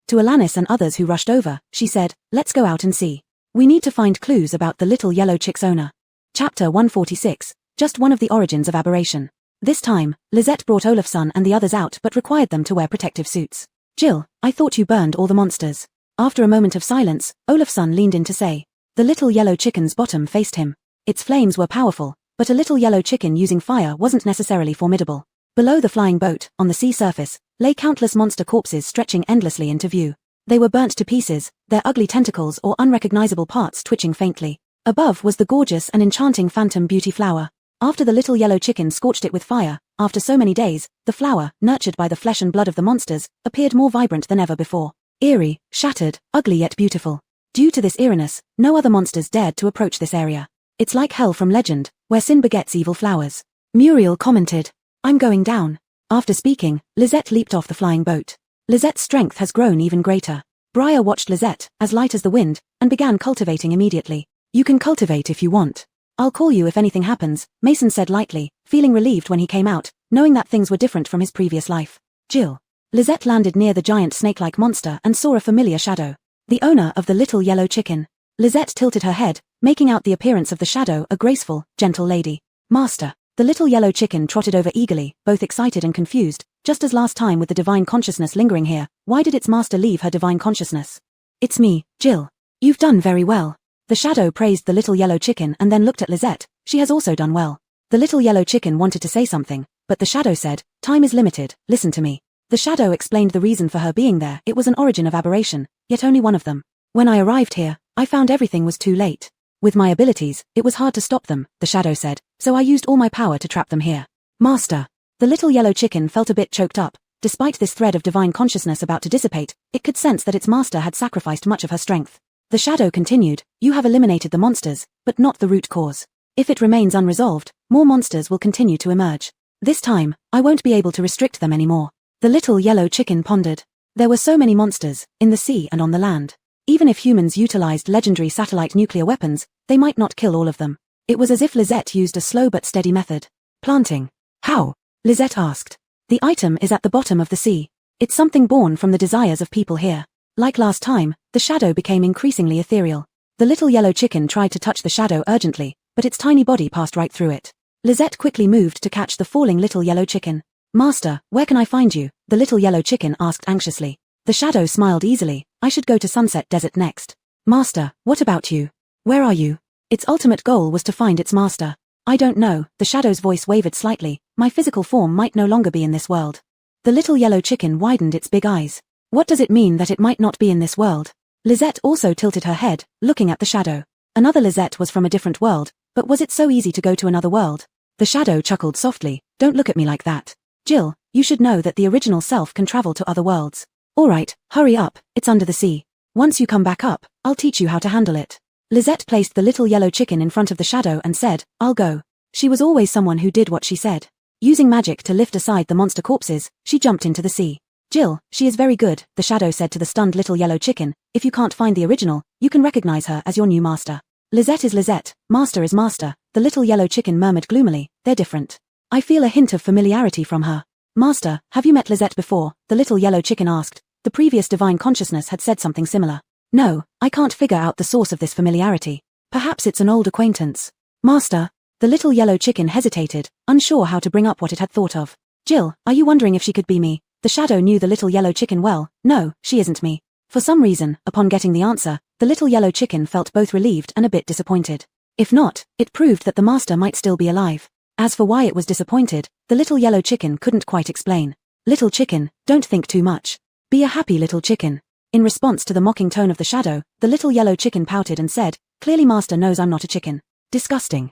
To Alanis and others who rushed over, she said, let's go out and see. We need to find clues about the little yellow chick's owner. Chapter 146, just one of the origins of aberration. This time, Lisette brought Olafsson and the others out but required them to wear protective suits. Jill, I thought you burned all the monsters. After a moment of silence, Olafsson leaned in to say. The little yellow chicken's bottom faced him. Its flames were powerful, but a little yellow chicken using fire wasn't necessarily formidable. Below the flying boat, on the sea surface, lay countless monster corpses stretching endlessly into view. They were burnt to pieces, their ugly tentacles or unrecognizable parts twitching faintly. Above was the gorgeous and enchanting phantom beauty flower. After the little yellow chicken scorched it with fire, after so many days, the flower, nurtured by the flesh and blood of the monsters, appeared more vibrant than ever before. Eerie, shattered, ugly yet beautiful. Due to this eeriness, no other monsters dared to approach this area. It's like hell from legend, where sin begets evil flowers. Muriel commented. I'm going down. After speaking, Lisette leaped off the flying boat. Lisette's strength has grown even greater. Briar watched Lisette, as light as the wind, and began cultivating immediately. You can cultivate if you want. I'll call you if anything happens, Mason said lightly, feeling relieved when he came out, knowing that things were different from his previous life. Jill. Lisette landed near the giant snake-like monster and saw a familiar shadow. The owner of the little yellow chicken. Lisette tilted her head, making out the appearance of the shadow a graceful, gentle lady. Master. The little yellow chicken trotted over eagerly, both excited and confused, just as last time with the divine consciousness lingering here. Why did its master leave her divine consciousness? It's me, Jill. You've done very well. The shadow praised the little yellow chicken and then looked at Lisette. She has also done well. The little yellow chicken wanted to say something, but the shadow said, time is limited, listen to me. The shadow explained the reason for her being there. It was an origin of aberration, yet only one of them. When I arrived here, I found everything was too late. With my abilities, it was hard to stop them, the shadow said, so I used all my power to trap them here. Master. The little yellow chicken felt a bit choked up. Despite this thread of divine consciousness about to dissipate, it could sense that its master had sacrificed much of her strength. The shadow continued, you have eliminated the monsters, but not the root cause. If it remains unresolved, more monsters will continue to emerge. This time, I won't be able to restrict them anymore. The little yellow chicken pondered. There were so many monsters, in the sea and on the land. Even if humans utilized legendary satellite nuclear weapons, they might not kill all of them. It was as if Lisette used a slow but steady method. Planting. How? Lisette asked. The item is at the bottom of the sea. It's something born from the desires of people here. Like last time, the shadow became increasingly ethereal. The little yellow chicken tried to touch the shadow urgently, but its tiny body passed right through it. Lisette quickly moved to catch the falling little yellow chicken. Master, where can I find you? The little yellow chicken asked anxiously. The shadow smiled easily. I should go to Sunset Desert next. Master, what about you? Where are you? Its ultimate goal was to find its master. I don't know, the shadow's voice wavered slightly. My physical form might no longer be in this world. The little yellow chicken widened its big eyes. What does it mean that it might not be in this world? Lisette also tilted her head, looking at the shadow. Another Lisette was from a different world, but was it so easy to go to another world? The shadow chuckled softly. Don't look at me like that. Jill, you should know that the original self can travel to other worlds. Alright, hurry up, it's under the sea. Once you come back up, I'll teach you how to handle it. Lisette placed the little yellow chicken in front of the shadow and said, I'll go. She was always someone who did what she said. Using magic to lift aside the monster corpses, she jumped into the sea. Jill, she is very good, the shadow said to the stunned little yellow chicken. If you can't find the original, you can recognize her as your new master. Lisette is Lisette, master is master, the little yellow chicken murmured gloomily, they're different. I feel a hint of familiarity from her. Master, have you met Lisette before? The little yellow chicken asked. The previous divine consciousness had said something similar. No, I can't figure out the source of this familiarity. Perhaps it's an old acquaintance. Master. The little yellow chicken hesitated, unsure how to bring up what it had thought of. Jill, are you wondering if she could be me? The shadow knew the little yellow chicken well. No, she isn't me. For some reason, upon getting the answer, the little yellow chicken felt both relieved and a bit disappointed. If not, it proved that the master might still be alive. As for why it was disappointed, the little yellow chicken couldn't quite explain. Little chicken, don't think too much. Be a happy little chicken. In response to the mocking tone of the shadow, the little yellow chicken pouted and said, clearly master knows I'm not a chicken. Disgusting.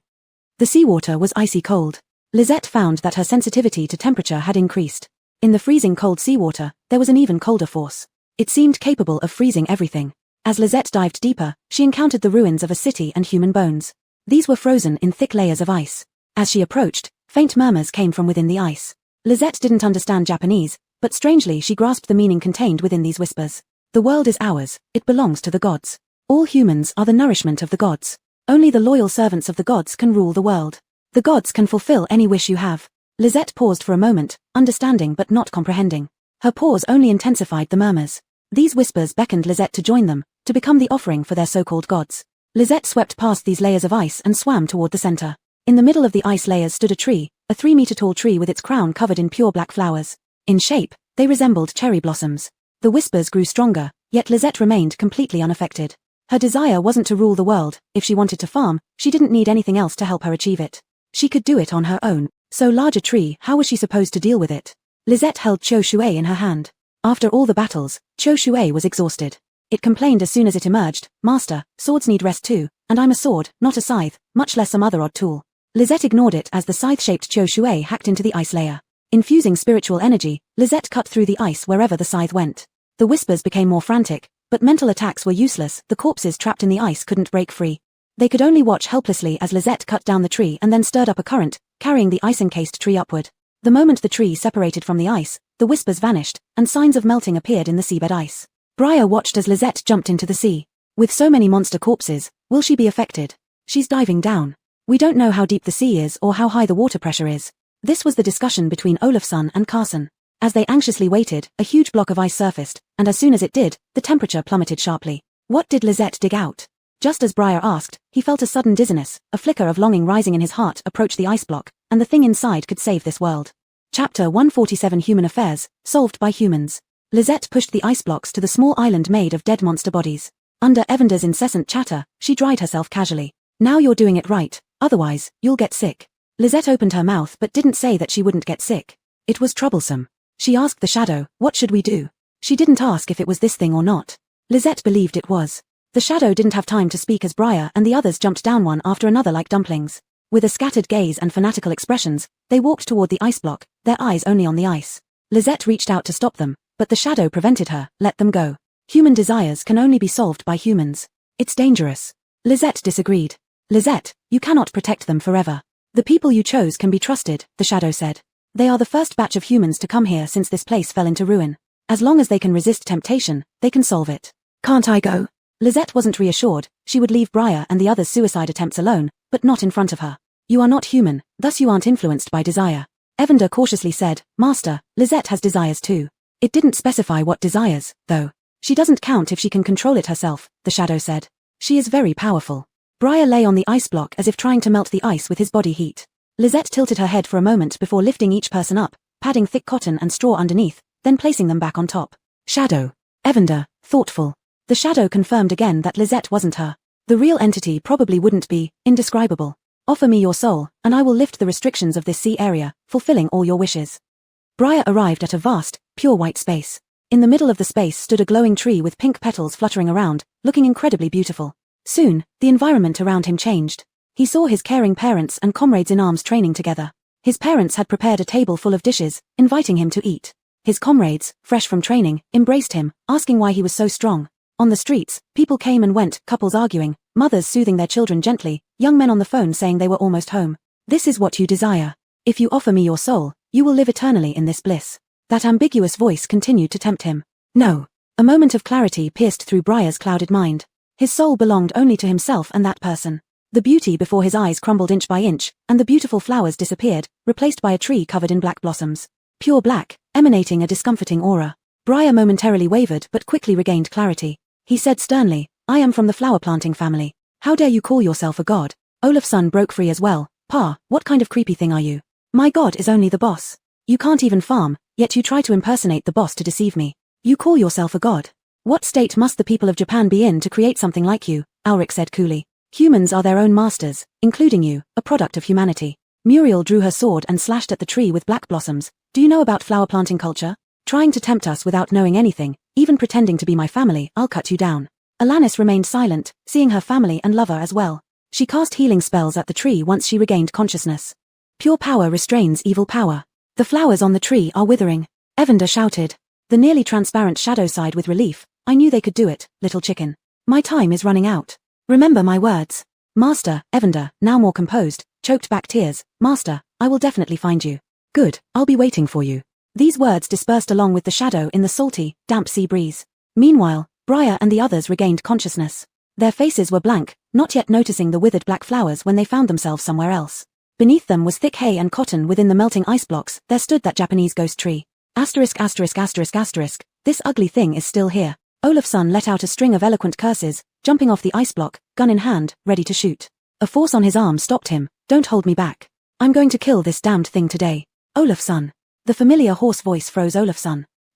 The seawater was icy cold. Lisette found that her sensitivity to temperature had increased. In the freezing cold seawater, there was an even colder force. It seemed capable of freezing everything. As Lisette dived deeper, she encountered the ruins of a city and human bones. These were frozen in thick layers of ice. As she approached, faint murmurs came from within the ice. Lisette didn't understand Japanese, but strangely she grasped the meaning contained within these whispers. The world is ours, it belongs to the gods. All humans are the nourishment of the gods. Only the loyal servants of the gods can rule the world. The gods can fulfill any wish you have. Lisette paused for a moment, understanding but not comprehending. Her pause only intensified the murmurs. These whispers beckoned Lisette to join them, to become the offering for their so-called gods. Lisette swept past these layers of ice and swam toward the center. In the middle of the ice layers stood a tree, a 3-meter-tall tree with its crown covered in pure black flowers. In shape, they resembled cherry blossoms. The whispers grew stronger, yet Lisette remained completely unaffected. Her desire wasn't to rule the world. If she wanted to farm, she didn't need anything else to help her achieve it. She could do it on her own. So large a tree, how was she supposed to deal with it? Lisette held Cho Shui in her hand. After all the battles, Cho Shui was exhausted. It complained as soon as it emerged, Master, swords need rest too, and I'm a sword, not a scythe, much less some other odd tool. Lisette ignored it as the scythe-shaped Cho Shui hacked into the ice layer. Infusing spiritual energy, Lisette cut through the ice wherever the scythe went. The whispers became more frantic, but mental attacks were useless. The corpses trapped in the ice couldn't break free. They could only watch helplessly as Lisette cut down the tree and then stirred up a current, carrying the ice-encased tree upward. The moment the tree separated from the ice, the whispers vanished, and signs of melting appeared in the seabed ice. Briar watched as Lisette jumped into the sea. With so many monster corpses, will she be affected? She's diving down. We don't know how deep the sea is or how high the water pressure is. This was the discussion between Olafsson and Carson. As they anxiously waited, a huge block of ice surfaced, and as soon as it did, the temperature plummeted sharply. What did Lisette dig out? Just as Briar asked, he felt a sudden dizziness, a flicker of longing rising in his heart approached the ice block, and the thing inside could save this world. Chapter 147 Human Affairs, solved by humans. Lisette pushed the ice blocks to the small island made of dead monster bodies. Under Evander's incessant chatter, she dried herself casually. Now you're doing it right, otherwise, you'll get sick. Lisette opened her mouth but didn't say that she wouldn't get sick. It was troublesome. She asked the shadow, what should we do? She didn't ask if it was this thing or not. Lisette believed it was. The shadow didn't have time to speak as Briar and the others jumped down one after another like dumplings. With a scattered gaze and fanatical expressions, they walked toward the ice block, their eyes only on the ice. Lisette reached out to stop them, but the shadow prevented her. Let them go. Human desires can only be solved by humans. It's dangerous. Lisette disagreed. Lisette, you cannot protect them forever. The people you chose can be trusted, the shadow said. They are the first batch of humans to come here since this place fell into ruin. As long as they can resist temptation, they can solve it. Can't I go? Lisette wasn't reassured. She would leave Briar and the others' suicide attempts alone, but not in front of her. You are not human, thus you aren't influenced by desire. Evander cautiously said, Master, Lisette has desires too. It didn't specify what desires, though. She doesn't count if she can control it herself, the shadow said. She is very powerful. Briar lay on the ice block as if trying to melt the ice with his body heat. Lisette tilted her head for a moment before lifting each person up, padding thick cotton and straw underneath, then placing them back on top. Shadow. Evander, thoughtful. The shadow confirmed again that Lisette wasn't her. The real entity probably wouldn't be, indescribable. Offer me your soul, and I will lift the restrictions of this sea area, fulfilling all your wishes. Briar arrived at a vast, pure white space. In the middle of the space stood a glowing tree with pink petals fluttering around, looking incredibly beautiful. Soon, the environment around him changed. He saw his caring parents and comrades in arms training together. His parents had prepared a table full of dishes, inviting him to eat. His comrades, fresh from training, embraced him, asking why he was so strong. On the streets, people came and went, couples arguing, mothers soothing their children gently, young men on the phone saying they were almost home. This is what you desire. If you offer me your soul, you will live eternally in this bliss. That ambiguous voice continued to tempt him. No. A moment of clarity pierced through Briar's clouded mind. His soul belonged only to himself and that person. The beauty before his eyes crumbled inch by inch, and the beautiful flowers disappeared, replaced by a tree covered in black blossoms. Pure black, emanating a discomforting aura. Briar momentarily wavered but quickly regained clarity. He said sternly, I am from the flower planting family. How dare you call yourself a god? Olaf's broke free as well. Pa, what kind of creepy thing are you? My god is only the boss. You can't even farm, yet you try to impersonate the boss to deceive me. You call yourself a god? What state must the people of Japan be in to create something like you? Ulrich said coolly. Humans are their own masters, including you, a product of humanity. Muriel drew her sword and slashed at the tree with black blossoms. Do you know about flower planting culture? Trying to tempt us without knowing anything, even pretending to be my family, I'll cut you down. Alanis remained silent, seeing her family and lover as well. She cast healing spells at the tree once she regained consciousness. Pure power restrains evil power. The flowers on the tree are withering. Evander shouted. The nearly transparent shadow sighed with relief. I knew they could do it, little chicken. My time is running out. Remember my words. Master, Evander, now more composed, choked back tears. Master, I will definitely find you. Good, I'll be waiting for you. These words dispersed along with the shadow in the salty, damp sea breeze. Meanwhile, Briar and the others regained consciousness. Their faces were blank, not yet noticing the withered black flowers when they found themselves somewhere else. Beneath them was thick hay and cotton within the melting ice blocks. There stood that Japanese ghost tree. Asterisk asterisk asterisk asterisk. This ugly thing is still here. Olaf's let out a string of eloquent curses, jumping off the ice block, gun in hand, ready to shoot. A force on his arm stopped him. Don't hold me back. I'm going to kill this damned thing today. Olaf's. The familiar hoarse voice froze Olaf's.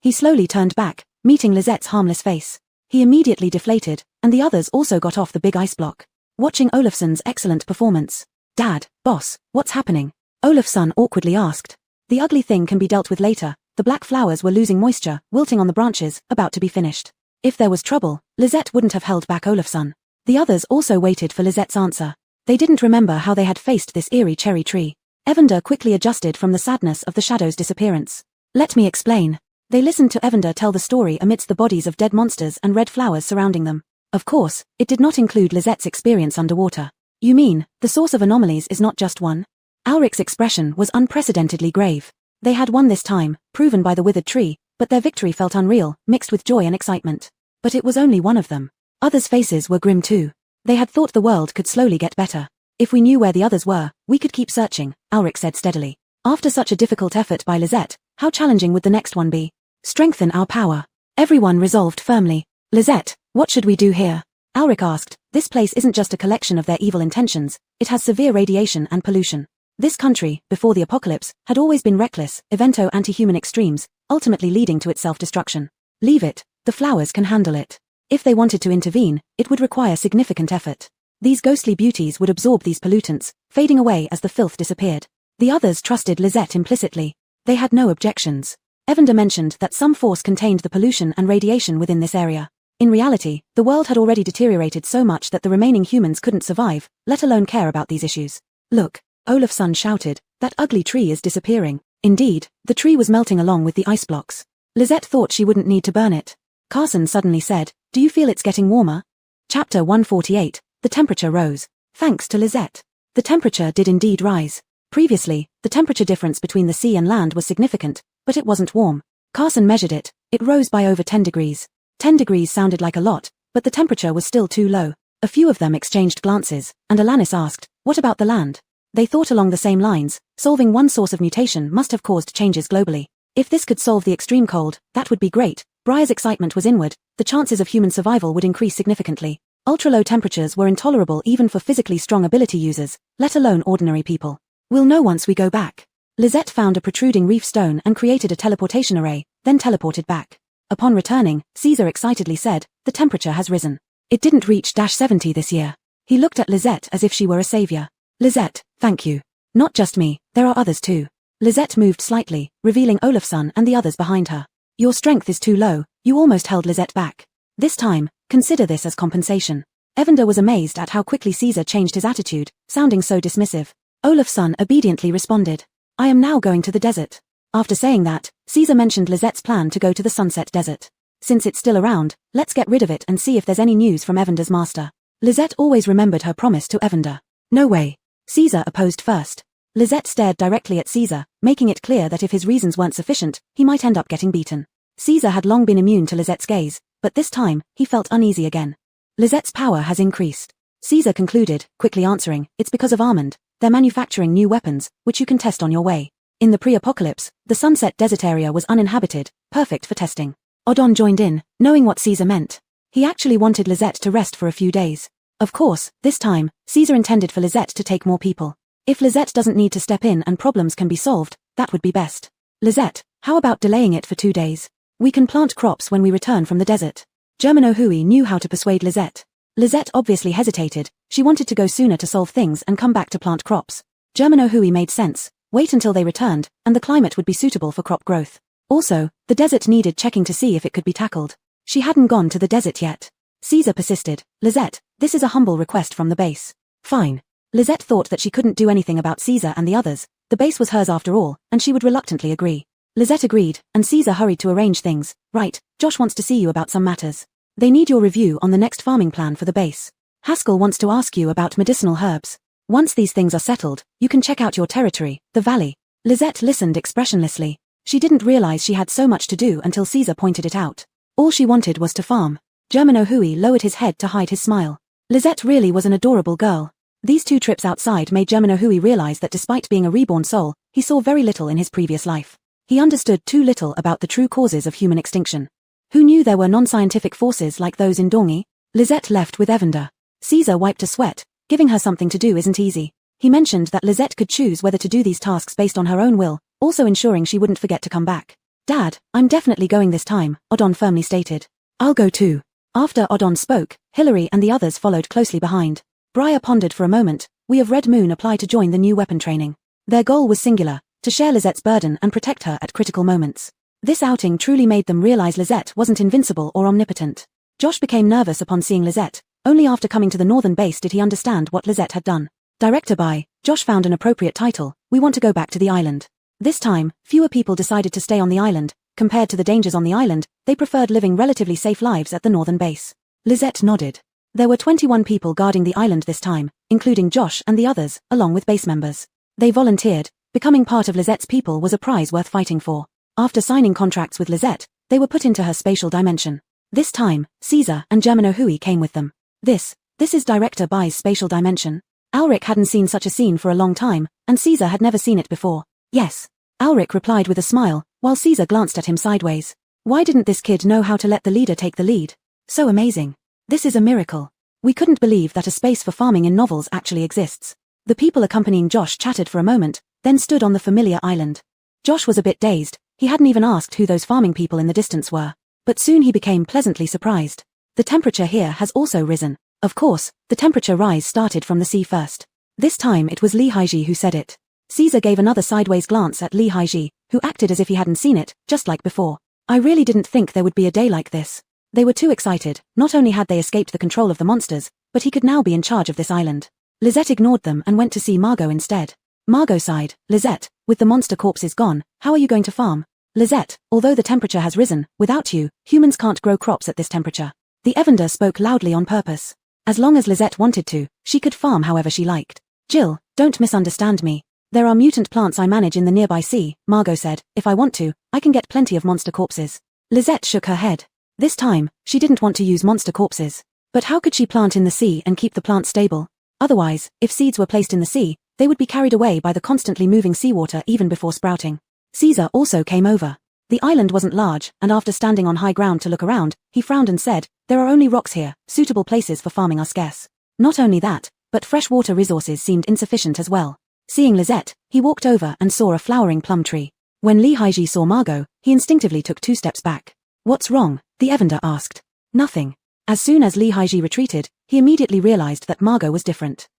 He slowly turned back, meeting Lizette's harmless face. He immediately deflated, and the others also got off the big ice block. Watching Olaf's excellent performance. Dad, boss, what's happening? Olaf's awkwardly asked. The ugly thing can be dealt with later. The black flowers were losing moisture, wilting on the branches, about to be finished. If there was trouble, Lisette wouldn't have held back Olaf's. The others also waited for Lizette's answer. They didn't remember how they had faced this eerie cherry tree. Evander quickly adjusted from the sadness of the shadow's disappearance. Let me explain. They listened to Evander tell the story amidst the bodies of dead monsters and red flowers surrounding them. Of course, it did not include Lizette's experience underwater. You mean, the source of anomalies is not just one? Ulrich's expression was unprecedentedly grave. They had won this time, proven by the withered tree, but their victory felt unreal, mixed with joy and excitement. But it was only one of them. Others' faces were grim too. They had thought the world could slowly get better. If we knew where the others were, we could keep searching, Ulrich said steadily. After such a difficult effort by Lisette, how challenging would the next one be? Strengthen our power. Everyone resolved firmly. Lisette, what should we do here? Ulrich asked. This place isn't just a collection of their evil intentions, it has severe radiation and pollution. This country, before the apocalypse, had always been reckless, evento anti-human extremes, ultimately leading to its self-destruction. Leave it. The flowers can handle it. If they wanted to intervene, it would require significant effort. These ghostly beauties would absorb these pollutants, fading away as the filth disappeared. The others trusted Lisette implicitly. They had no objections. Evander mentioned that some force contained the pollution and radiation within this area. In reality, the world had already deteriorated so much that the remaining humans couldn't survive, let alone care about these issues. Look, Olaf's shouted, that ugly tree is disappearing. Indeed, the tree was melting along with the ice blocks. Lisette thought she wouldn't need to burn it. Carson suddenly said, do you feel it's getting warmer? Chapter 148, the temperature rose. Thanks to Lisette. The temperature did indeed rise. Previously, the temperature difference between the sea and land was significant, but it wasn't warm. Carson measured it. It rose by over 10 degrees. 10 degrees sounded like a lot, but the temperature was still too low. A few of them exchanged glances, and Alanis asked, what about the land? They thought along the same lines. Solving one source of mutation must have caused changes globally. If this could solve the extreme cold, that would be great. Briar's excitement was inward. The chances of human survival would increase significantly. Ultra-low temperatures were intolerable even for physically strong ability users, let alone ordinary people. We'll know once we go back. Lisette found a protruding reef stone and created a teleportation array, then teleported back. Upon returning, Caesar excitedly said, the temperature has risen. It didn't reach -70 this year. He looked at Lisette as if she were a savior. Lisette, thank you. Not just me, there are others too. Lisette moved slightly, revealing Olaf's and the others behind her. Your strength is too low, you almost held Lisette back. This time, consider this as compensation. Evander was amazed at how quickly Caesar changed his attitude, sounding so dismissive. Olaf's obediently responded. I am now going to the desert. After saying that, Caesar mentioned Lisette's plan to go to the Sunset Desert. Since it's still around, let's get rid of it and see if there's any news from Evander's master. Lisette always remembered her promise to Evander. No way. Caesar opposed first. Lisette stared directly at Caesar, making it clear that if his reasons weren't sufficient, he might end up getting beaten. Caesar had long been immune to Lisette's gaze, but this time, he felt uneasy again. Lizette's power has increased. Caesar concluded, quickly answering, it's because of Armand. They're manufacturing new weapons, which you can test on your way. In the pre-apocalypse, the Sunset Desert area was uninhabited, perfect for testing. Odon joined in, knowing what Caesar meant. He actually wanted Lisette to rest for a few days. Of course, this time, Caesar intended for Lisette to take more people. If Lisette doesn't need to step in and problems can be solved, that would be best. Lisette, how about delaying it for 2 days? We can plant crops when we return from the desert. Germano Hui knew how to persuade Lisette. Lisette obviously hesitated, she wanted to go sooner to solve things and come back to plant crops. Germano Hui made sense, wait until they returned, and the climate would be suitable for crop growth. Also, the desert needed checking to see if it could be tackled. She hadn't gone to the desert yet. Caesar persisted, Lisette, this is a humble request from the base. Fine. Lisette thought that she couldn't do anything about Caesar and the others, the base was hers after all, and she would reluctantly agree. Lisette agreed, and Caesar hurried to arrange things. Right, Josh wants to see you about some matters. They need your review on the next farming plan for the base. Haskell wants to ask you about medicinal herbs. Once these things are settled, you can check out your territory, the valley. Lisette listened expressionlessly. She didn't realize she had so much to do until Caesar pointed it out. All she wanted was to farm. Germano Hui lowered his head to hide his smile. Lisette really was an adorable girl. These 2 trips outside made Germano Hui realize that despite being a reborn soul, he saw very little in his previous life. He understood too little about the true causes of human extinction. Who knew there were non-scientific forces like those in Dongi? Lisette left with Evander. Caesar wiped a sweat. Giving her something to do isn't easy. He mentioned that Lisette could choose whether to do these tasks based on her own will, also ensuring she wouldn't forget to come back. Dad, I'm definitely going this time, Odon firmly stated. I'll go too. After Odon spoke, Hillary and the others followed closely behind. Briar pondered for a moment. We of Red Moon apply to join the new weapon training. Their goal was singular, to share Lizette's burden and protect her at critical moments. This outing truly made them realize Lisette wasn't invincible or omnipotent. Josh became nervous upon seeing Lisette. Only after coming to the northern base did he understand what Lisette had done. Director Bai, Josh found an appropriate title. We want to go back to the island. This time, fewer people decided to stay on the island. Compared to the dangers on the island, they preferred living relatively safe lives at the northern base. Lisette nodded. There were 21 people guarding the island this time, including Josh and the others, along with base members. They volunteered. Becoming part of Lizette's people was a prize worth fighting for. After signing contracts with Lisette, they were put into her spatial dimension. This time, Caesar and Germano Hui came with them. This is Director Bai's spatial dimension. Alric hadn't seen such a scene for a long time, and Caesar had never seen it before. Yes. Alric replied with a smile, while Caesar glanced at him sideways. Why didn't this kid know how to let the leader take the lead? So amazing. This is a miracle. We couldn't believe that a space for farming in novels actually exists. The people accompanying Josh chatted for a moment, then stood on the familiar island. Josh was a bit dazed. He hadn't even asked who those farming people in the distance were. But soon he became pleasantly surprised. The temperature here has also risen. Of course, the temperature rise started from the sea first. This time it was Li Haiji who said it. Caesar gave another sideways glance at Li Haiji, who acted as if he hadn't seen it, just like before. I really didn't think there would be a day like this. They were too excited. Not only had they escaped the control of the monsters, but he could now be in charge of this island. Lisette ignored them and went to see Margot instead. Margot sighed. Lisette, with the monster corpses gone, how are you going to farm? Lisette, although the temperature has risen, without you, humans can't grow crops at this temperature. The Evander spoke loudly on purpose. As long as Lisette wanted to, she could farm however she liked. Jill, don't misunderstand me. There are mutant plants I manage in the nearby sea, Margot said. If I want to, I can get plenty of monster corpses. Lisette shook her head. This time, she didn't want to use monster corpses. But how could she plant in the sea and keep the plant stable? Otherwise, if seeds were placed in the sea, they would be carried away by the constantly moving seawater even before sprouting. Caesar also came over. The island wasn't large, and after standing on high ground to look around, he frowned and said, there are only rocks here, suitable places for farming are scarce. Not only that, but freshwater resources seemed insufficient as well. Seeing Lisette, he walked over and saw a flowering plum tree. When Li Haiji saw Margot, he instinctively took 2 steps back. What's wrong? The Evander asked. Nothing. As soon as Li Haiji retreated, he immediately realized that Margot was different.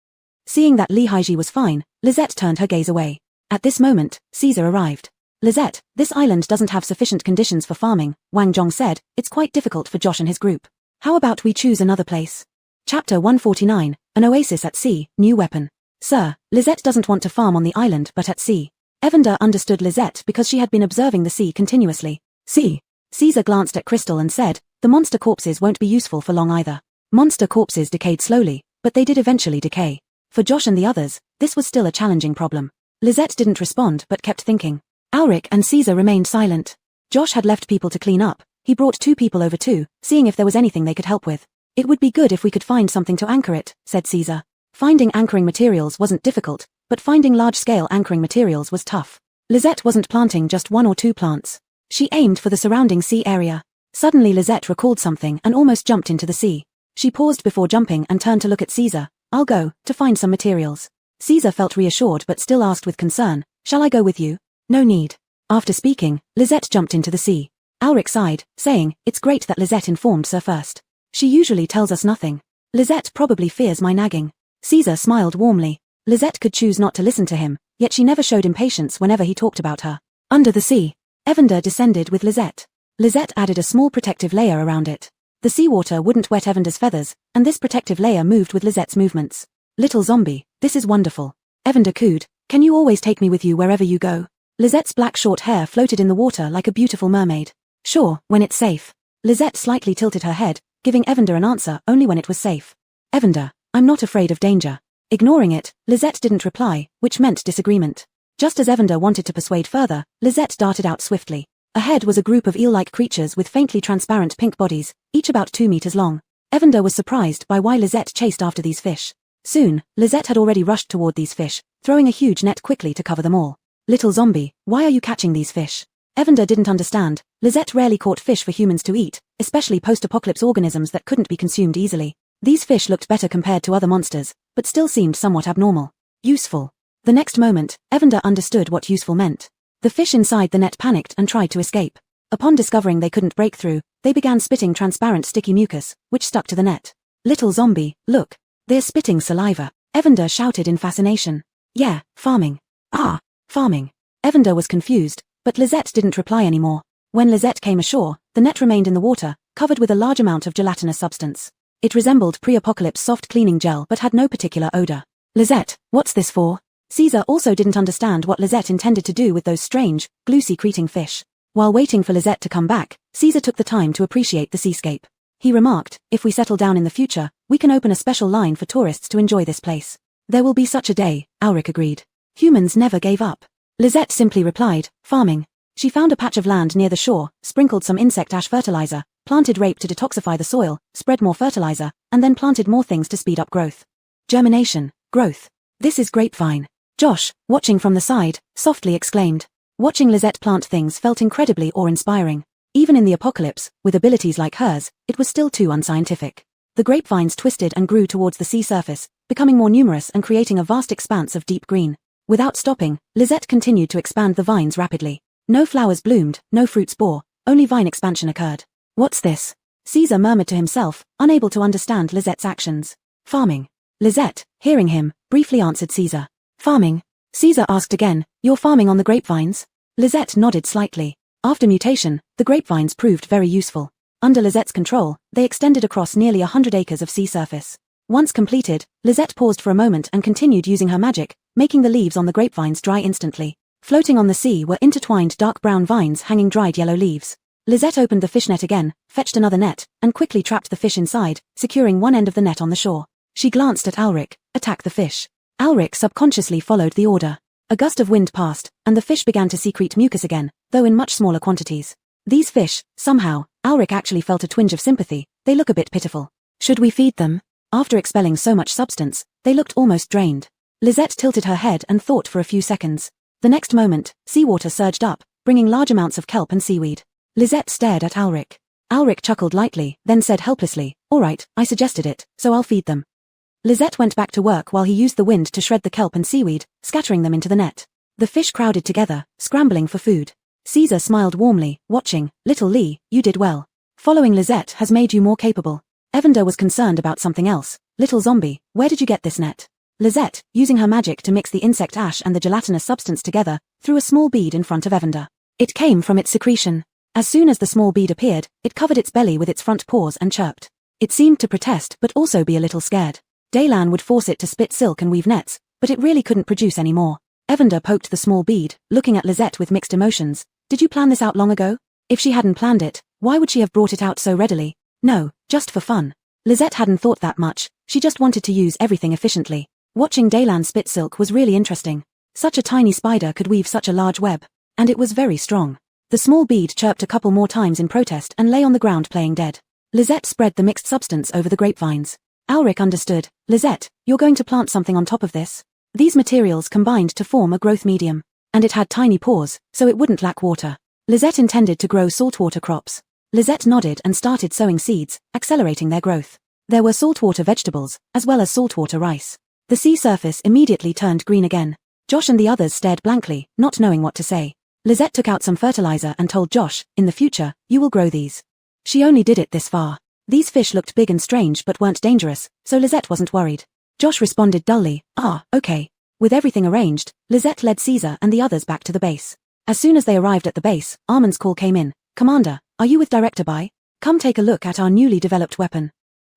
Seeing that Li Haiji was fine, Lisette turned her gaze away. At this moment, Caesar arrived. Lisette, this island doesn't have sufficient conditions for farming, Wang Zhong said. It's quite difficult for Josh and his group. How about we choose another place? Chapter 149, An Oasis at Sea, New Weapon. Sir, Lisette doesn't want to farm on the island but at sea. Evander understood Lisette because she had been observing the sea continuously. Sea. Caesar glanced at Crystal and said, the monster corpses won't be useful for long either. Monster corpses decayed slowly, but they did eventually decay. For Josh and the others, this was still a challenging problem. Lisette didn't respond but kept thinking. Alric and Caesar remained silent. Josh had left people to clean up. He brought 2 people over too, seeing if there was anything they could help with. It would be good if we could find something to anchor it, said Caesar. Finding anchoring materials wasn't difficult, but finding large-scale anchoring materials was tough. Lisette wasn't planting just 1 or 2 plants. She aimed for the surrounding sea area. Suddenly Lisette recalled something and almost jumped into the sea. She paused before jumping and turned to look at Caesar. I'll go, to find some materials. Caesar felt reassured but still asked with concern, shall I go with you? No need. After speaking, Lisette jumped into the sea. Ulrich sighed, saying, it's great that Lisette informed Sir first. She usually tells us nothing. Lisette probably fears my nagging. Caesar smiled warmly. Lisette could choose not to listen to him, yet she never showed impatience whenever he talked about her. Under the sea, Evander descended with Lisette. Lisette added a small protective layer around it. The seawater wouldn't wet Evander's feathers, and this protective layer moved with Lisette's movements. Little zombie, this is wonderful. Evander cooed, can you always take me with you wherever you go? Lisette's black short hair floated in the water like a beautiful mermaid. Sure, when it's safe. Lisette slightly tilted her head, giving Evander an answer only when it was safe. Evander, I'm not afraid of danger. Ignoring it, Lisette didn't reply, which meant disagreement. Just as Evander wanted to persuade further, Lisette darted out swiftly. Ahead was a group of eel-like creatures with faintly transparent pink bodies, each about 2 meters long. Evander was surprised by why Lisette chased after these fish. Soon, Lisette had already rushed toward these fish, throwing a huge net quickly to cover them all. Little zombie, why are you catching these fish? Evander didn't understand. Lisette rarely caught fish for humans to eat, especially post-apocalypse organisms that couldn't be consumed easily. These fish looked better compared to other monsters, but still seemed somewhat abnormal. Useful. The next moment, Evander understood what useful meant. The fish inside the net panicked and tried to escape. Upon discovering they couldn't break through, they began spitting transparent sticky mucus, which stuck to the net. Little zombie, look. They're spitting saliva. Evander shouted in fascination. Yeah, farming. Ah, farming. Evander was confused, but Lisette didn't reply anymore. When Lisette came ashore, the net remained in the water, covered with a large amount of gelatinous substance. It resembled pre-apocalypse soft cleaning gel but had no particular odor. Lisette, what's this for? Caesar also didn't understand what Lisette intended to do with those strange, glue-secreting fish. While waiting for Lisette to come back, Caesar took the time to appreciate the seascape. He remarked, if we settle down in the future, we can open a special line for tourists to enjoy this place. There will be such a day, Ulrich agreed. Humans never gave up. Lisette simply replied, farming. She found a patch of land near the shore, sprinkled some insect ash fertilizer, planted rape to detoxify the soil, spread more fertilizer, and then planted more things to speed up growth. Germination, growth. This is grapevine. Josh, watching from the side, softly exclaimed. Watching Lisette plant things felt incredibly awe-inspiring. Even in the apocalypse, with abilities like hers, it was still too unscientific. The grapevines twisted and grew towards the sea surface, becoming more numerous and creating a vast expanse of deep green. Without stopping, Lisette continued to expand the vines rapidly. No flowers bloomed, no fruits bore, only vine expansion occurred. What's this? Caesar murmured to himself, unable to understand Lisette's actions. Farming. Lisette, hearing him, briefly answered Caesar. Farming? Caesar asked again, you're farming on the grapevines? Lisette nodded slightly. After mutation, the grapevines proved very useful. Under Lisette's control, they extended across nearly 100 acres of sea surface. Once completed, Lisette paused for a moment and continued using her magic, making the leaves on the grapevines dry instantly. Floating on the sea were intertwined dark brown vines hanging dried yellow leaves. Lisette opened the fish net again, fetched another net, and quickly trapped the fish inside, securing one end of the net on the shore. She glanced at Ulrich, attack the fish. Ulrich subconsciously followed the order. A gust of wind passed, and the fish began to secrete mucus again, though in much smaller quantities. These fish, somehow, Ulrich actually felt a twinge of sympathy. They look a bit pitiful. Should we feed them? After expelling so much substance, they looked almost drained. Lisette tilted her head and thought for a few seconds. The next moment, seawater surged up, bringing large amounts of kelp and seaweed. Lisette stared at Ulrich. Ulrich chuckled lightly, then said helplessly, all right, I suggested it, so I'll feed them. Lisette went back to work while he used the wind to shred the kelp and seaweed, scattering them into the net. The fish crowded together, scrambling for food. Caesar smiled warmly, watching. Little Lee, you did well. Following Lisette has made you more capable. Evander was concerned about something else. Little zombie, where did you get this net? Lisette, using her magic to mix the insect ash and the gelatinous substance together, threw a small bead in front of Evander. It came from its secretion. As soon as the small bead appeared, it covered its belly with its front paws and chirped. It seemed to protest but also be a little scared. Daylan would force it to spit silk and weave nets, but it really couldn't produce any more. Evander poked the small bead, looking at Lisette with mixed emotions. Did you plan this out long ago? If she hadn't planned it, why would she have brought it out so readily? No, just for fun. Lisette hadn't thought that much, she just wanted to use everything efficiently. Watching Daylan spit silk was really interesting. Such a tiny spider could weave such a large web. And it was very strong. The small bead chirped a couple more times in protest and lay on the ground playing dead. Lisette spread the mixed substance over the grapevines. Ulrich understood. Lisette, you're going to plant something on top of this? These materials combined to form a growth medium, and it had tiny pores, so it wouldn't lack water. Lisette intended to grow saltwater crops. Lisette nodded and started sowing seeds, accelerating their growth. There were saltwater vegetables, as well as saltwater rice. The sea surface immediately turned green again. Josh and the others stared blankly, not knowing what to say. Lisette took out some fertilizer and told Josh, in the future, you will grow these. She only did it this far. These fish looked big and strange but weren't dangerous, so Lisette wasn't worried. Josh responded dully, okay. With everything arranged, Lisette led Caesar and the others back to the base. As soon as they arrived at the base, Armand's call came in. Commander, are you with Director Bai? Come take a look at our newly developed weapon.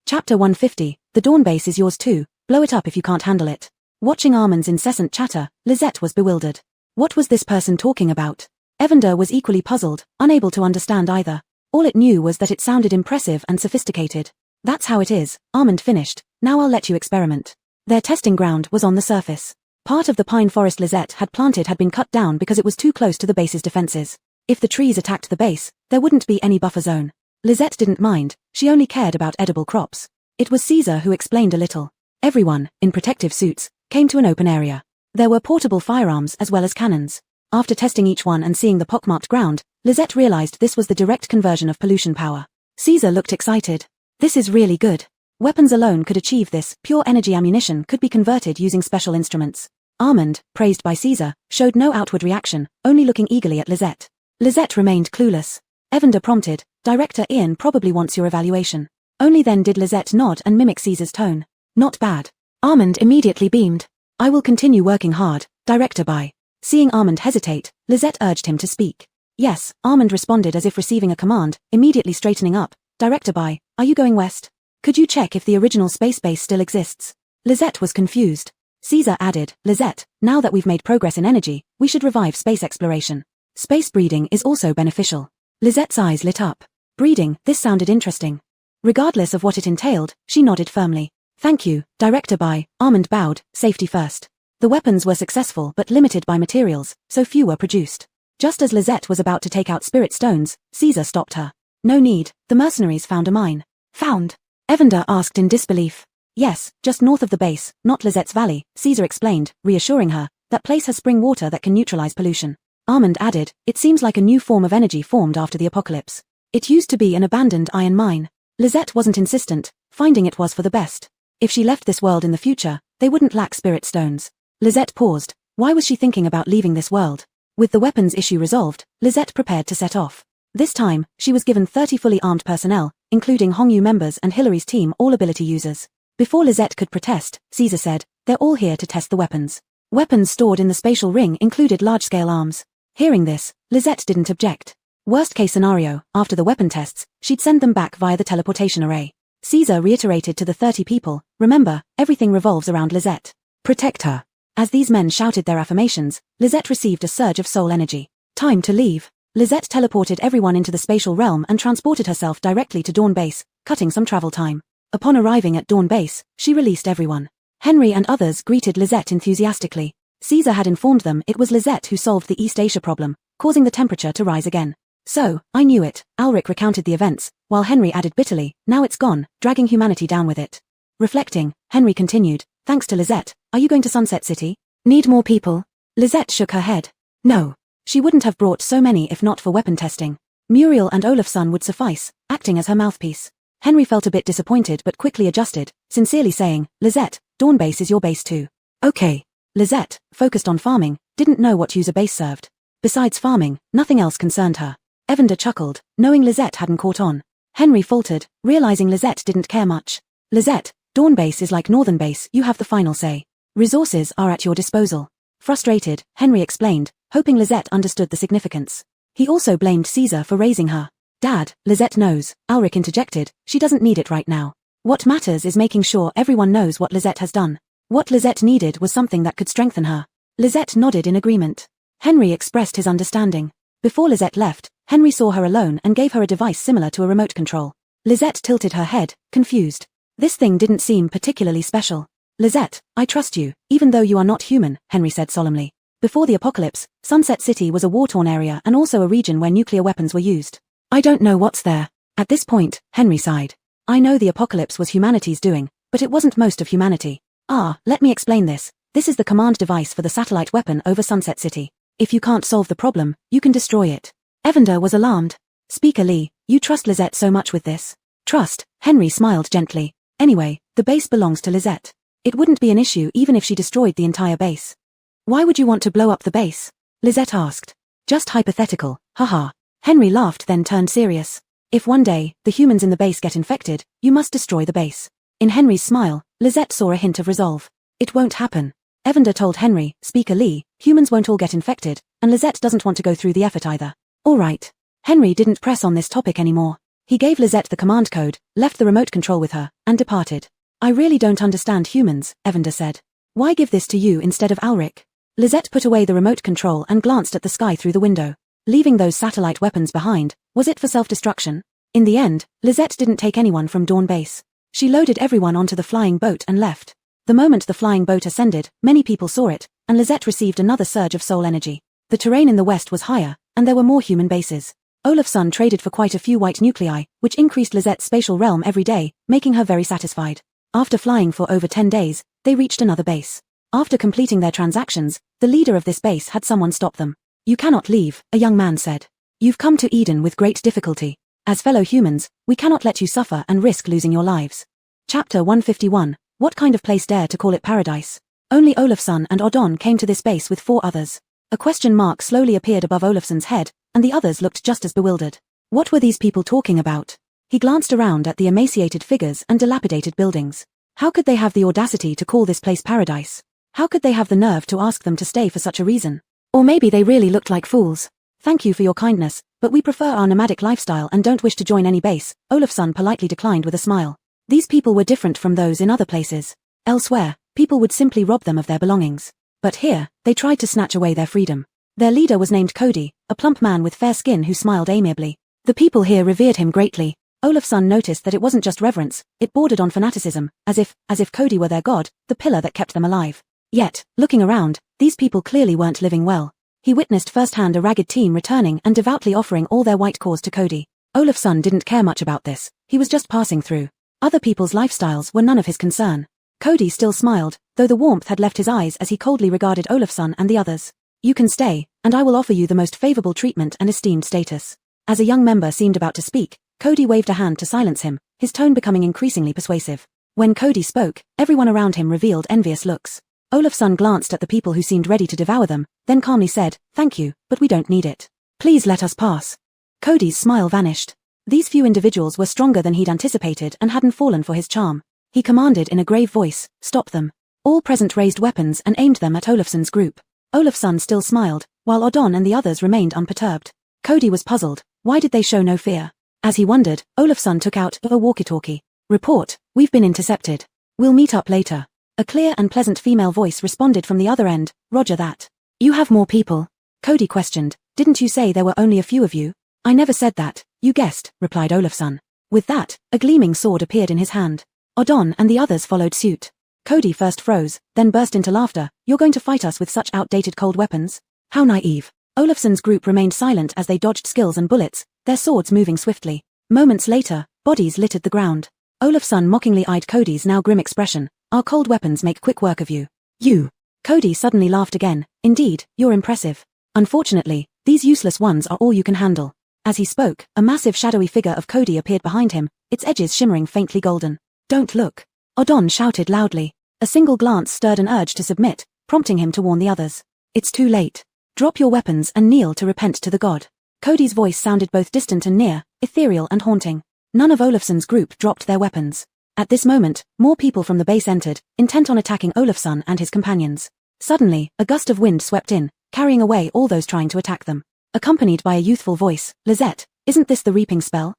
Chapter 150, the Dawn base is yours too, blow it up if you can't handle it. Watching Armand's incessant chatter, Lisette was bewildered. What was this person talking about? Evander was equally puzzled, unable to understand either. All it knew was that it sounded impressive and sophisticated. That's how it is, Armand finished, now I'll let you experiment. Their testing ground was on the surface. Part of the pine forest Lisette had planted had been cut down because it was too close to the base's defenses. If the trees attacked the base, there wouldn't be any buffer zone. Lisette didn't mind, she only cared about edible crops. It was Caesar who explained a little. Everyone, in protective suits, came to an open area. There were portable firearms as well as cannons. After testing each one and seeing the pockmarked ground, Lisette realized this was the direct conversion of pollution power. Caesar looked excited. This is really good. Weapons alone could achieve this, pure energy ammunition could be converted using special instruments. Armand, praised by Caesar, showed no outward reaction, only looking eagerly at Lisette. Lisette remained clueless. Evander prompted, Director Ian probably wants your evaluation. Only then did Lisette nod and mimic Caesar's tone. Not bad. Armand immediately beamed. I will continue working hard, Director Bai. Seeing Armand hesitate, Lisette urged him to speak. Yes, Armand responded as if receiving a command, immediately straightening up. Director Bai, are you going west? Could you check if the original space base still exists? Lisette was confused. Caesar added, Lisette, now that we've made progress in energy, we should revive space exploration. Space breeding is also beneficial. Lisette's eyes lit up. Breeding, this sounded interesting. Regardless of what it entailed, she nodded firmly. Thank you, Director Bai. Armand bowed, safety first. The weapons were successful but limited by materials, so few were produced. Just as Lisette was about to take out spirit stones, Caesar stopped her. No need, the mercenaries found a mine. Found? Evander asked in disbelief. Yes, just north of the base, not Lisette's valley, Caesar explained, reassuring her. That place has spring water that can neutralize pollution. Armand added, it seems like a new form of energy formed after the apocalypse. It used to be an abandoned iron mine. Lisette wasn't insistent, finding it was for the best. If she left this world in the future, they wouldn't lack spirit stones. Lisette paused. Why was she thinking about leaving this world? With the weapons issue resolved, Lisette prepared to set off. This time, she was given 30 fully armed personnel, including Hongyu members and Hillary's team, all ability users. Before Lisette could protest, Caesar said, they're all here to test the weapons. Weapons stored in the spatial ring included large-scale arms. Hearing this, Lisette didn't object. Worst-case scenario, after the weapon tests, she'd send them back via the teleportation array. Caesar reiterated to the 30 people, remember, everything revolves around Lisette. Protect her. As these men shouted their affirmations, Lisette received a surge of soul energy. Time to leave. Lisette teleported everyone into the spatial realm and transported herself directly to Dawn Base, cutting some travel time. Upon arriving at Dawn Base, she released everyone. Henry and others greeted Lisette enthusiastically. Caesar had informed them it was Lisette who solved the East Asia problem, causing the temperature to rise again. So, I knew it, Ulrich recounted the events, while Henry added bitterly, now it's gone, dragging humanity down with it. Reflecting, Henry continued, thanks to Lisette, are you going to Sunset City? Need more people? Lisette shook her head. No. She wouldn't have brought so many if not for weapon testing. Muriel and Olafsson would suffice, acting as her mouthpiece. Henry felt a bit disappointed but quickly adjusted, sincerely saying, Lisette, Dawn Base is your base too. Okay. Lisette, focused on farming, didn't know what use a base served. Besides farming, nothing else concerned her. Evander chuckled, knowing Lisette hadn't caught on. Henry faltered, realizing Lisette didn't care much. Lisette, Dawn Base is like Northern Base, you have the final say. Resources are at your disposal. Frustrated, Henry explained, hoping Lisette understood the significance. He also blamed Caesar for raising her. Dad, Lisette knows, Ulrich interjected, she doesn't need it right now. What matters is making sure everyone knows what Lisette has done. What Lisette needed was something that could strengthen her. Lisette nodded in agreement. Henry expressed his understanding. Before Lisette left, Henry saw her alone and gave her a device similar to a remote control. Lisette tilted her head, confused. This thing didn't seem particularly special. Lisette, I trust you, even though you are not human, Henry said solemnly. Before the apocalypse, Sunset City was a war-torn area and also a region where nuclear weapons were used. I don't know what's there. At this point, Henry sighed. I know the apocalypse was humanity's doing, but it wasn't most of humanity. Let me explain this. This is the command device for the satellite weapon over Sunset City. If you can't solve the problem, you can destroy it. Evander was alarmed. Speaker Lee, you trust Lisette so much with this? Trust, Henry smiled gently. Anyway, the base belongs to Lisette. It wouldn't be an issue even if she destroyed the entire base. Why would you want to blow up the base? Lisette asked. Just hypothetical, haha. Henry laughed then turned serious. If one day, the humans in the base get infected, you must destroy the base. In Henry's smile, Lisette saw a hint of resolve. It won't happen. Evander told Henry, Speaker Lee, humans won't all get infected, and Lisette doesn't want to go through the effort either. Alright. Henry didn't press on this topic anymore. He gave Lisette the command code, left the remote control with her, and departed. I really don't understand humans, Evander said. Why give this to you instead of Ulrich? Lisette put away the remote control and glanced at the sky through the window. Leaving those satellite weapons behind, was it for self-destruction? In the end, Lisette didn't take anyone from Dawn Base. She loaded everyone onto the flying boat and left. The moment the flying boat ascended, many people saw it, and Lisette received another surge of soul energy. The terrain in the west was higher, and there were more human bases. Olafsson traded for quite a few white nuclei, which increased Lisette's spatial realm every day, making her very satisfied. After flying for over 10 days, they reached another base. After completing their transactions, the leader of this base had someone stop them. You cannot leave, a young man said. You've come to Eden with great difficulty. As fellow humans, we cannot let you suffer and risk losing your lives. Chapter 151. What kind of place dare to call it paradise? Only Olafsson and Odon came to this base with 4 others. A question mark slowly appeared above Olafsson's head, and the others looked just as bewildered. What were these people talking about? He glanced around at the emaciated figures and dilapidated buildings. How could they have the audacity to call this place paradise? How could they have the nerve to ask them to stay for such a reason? Or maybe they really looked like fools. Thank you for your kindness, but we prefer our nomadic lifestyle and don't wish to join any base, Olafsson politely declined with a smile. These people were different from those in other places. Elsewhere, people would simply rob them of their belongings. But here, they tried to snatch away their freedom. Their leader was named Cody, a plump man with fair skin who smiled amiably. The people here revered him greatly. Olafsson noticed that it wasn't just reverence, it bordered on fanaticism, as if Cody were their god, the pillar that kept them alive. Yet, looking around, these people clearly weren't living well. He witnessed firsthand a ragged team returning and devoutly offering all their white cause to Cody. Olafsson didn't care much about this, he was just passing through. Other people's lifestyles were none of his concern. Cody still smiled, though the warmth had left his eyes as he coldly regarded Olafsson and the others. You can stay, and I will offer you the most favorable treatment and esteemed status. As a young member seemed about to speak, Cody waved a hand to silence him, his tone becoming increasingly persuasive. When Cody spoke, everyone around him revealed envious looks. Olafsson glanced at the people who seemed ready to devour them, then calmly said, Thank you, but we don't need it. Please let us pass. Cody's smile vanished. These few individuals were stronger than he'd anticipated and hadn't fallen for his charm. He commanded in a grave voice, Stop them. All present raised weapons and aimed them at Olafsson's group. Olafsson still smiled, while Odon and the others remained unperturbed. Cody was puzzled. Why did they show no fear? As he wondered, Olafsson took out a walkie-talkie. Report, we've been intercepted. We'll meet up later. A clear and pleasant female voice responded from the other end, Roger that. You have more people? Cody questioned, Didn't you say there were only a few of you? I never said that, you guessed, replied Olafsson. With that, a gleaming sword appeared in his hand. Odon and the others followed suit. Cody first froze, then burst into laughter. You're going to fight us with such outdated cold weapons? How naive. Olafsson's group remained silent as they dodged skills and bullets, their swords moving swiftly. Moments later, bodies littered the ground. Olafsson mockingly eyed Cody's now grim expression. Our cold weapons make quick work of you. You. Cody suddenly laughed again. Indeed, you're impressive. Unfortunately, these useless ones are all you can handle. As he spoke, a massive shadowy figure of Cody appeared behind him, its edges shimmering faintly golden. Don't look. Odon shouted loudly. A single glance stirred an urge to submit, prompting him to warn the others. It's too late. Drop your weapons and kneel to repent to the god. Cody's voice sounded both distant and near, ethereal and haunting. None of Olafsson's group dropped their weapons. At this moment, more people from the base entered, intent on attacking Olafsson and his companions. Suddenly, a gust of wind swept in, carrying away all those trying to attack them. Accompanied by a youthful voice, Lisette, isn't this the reaping spell?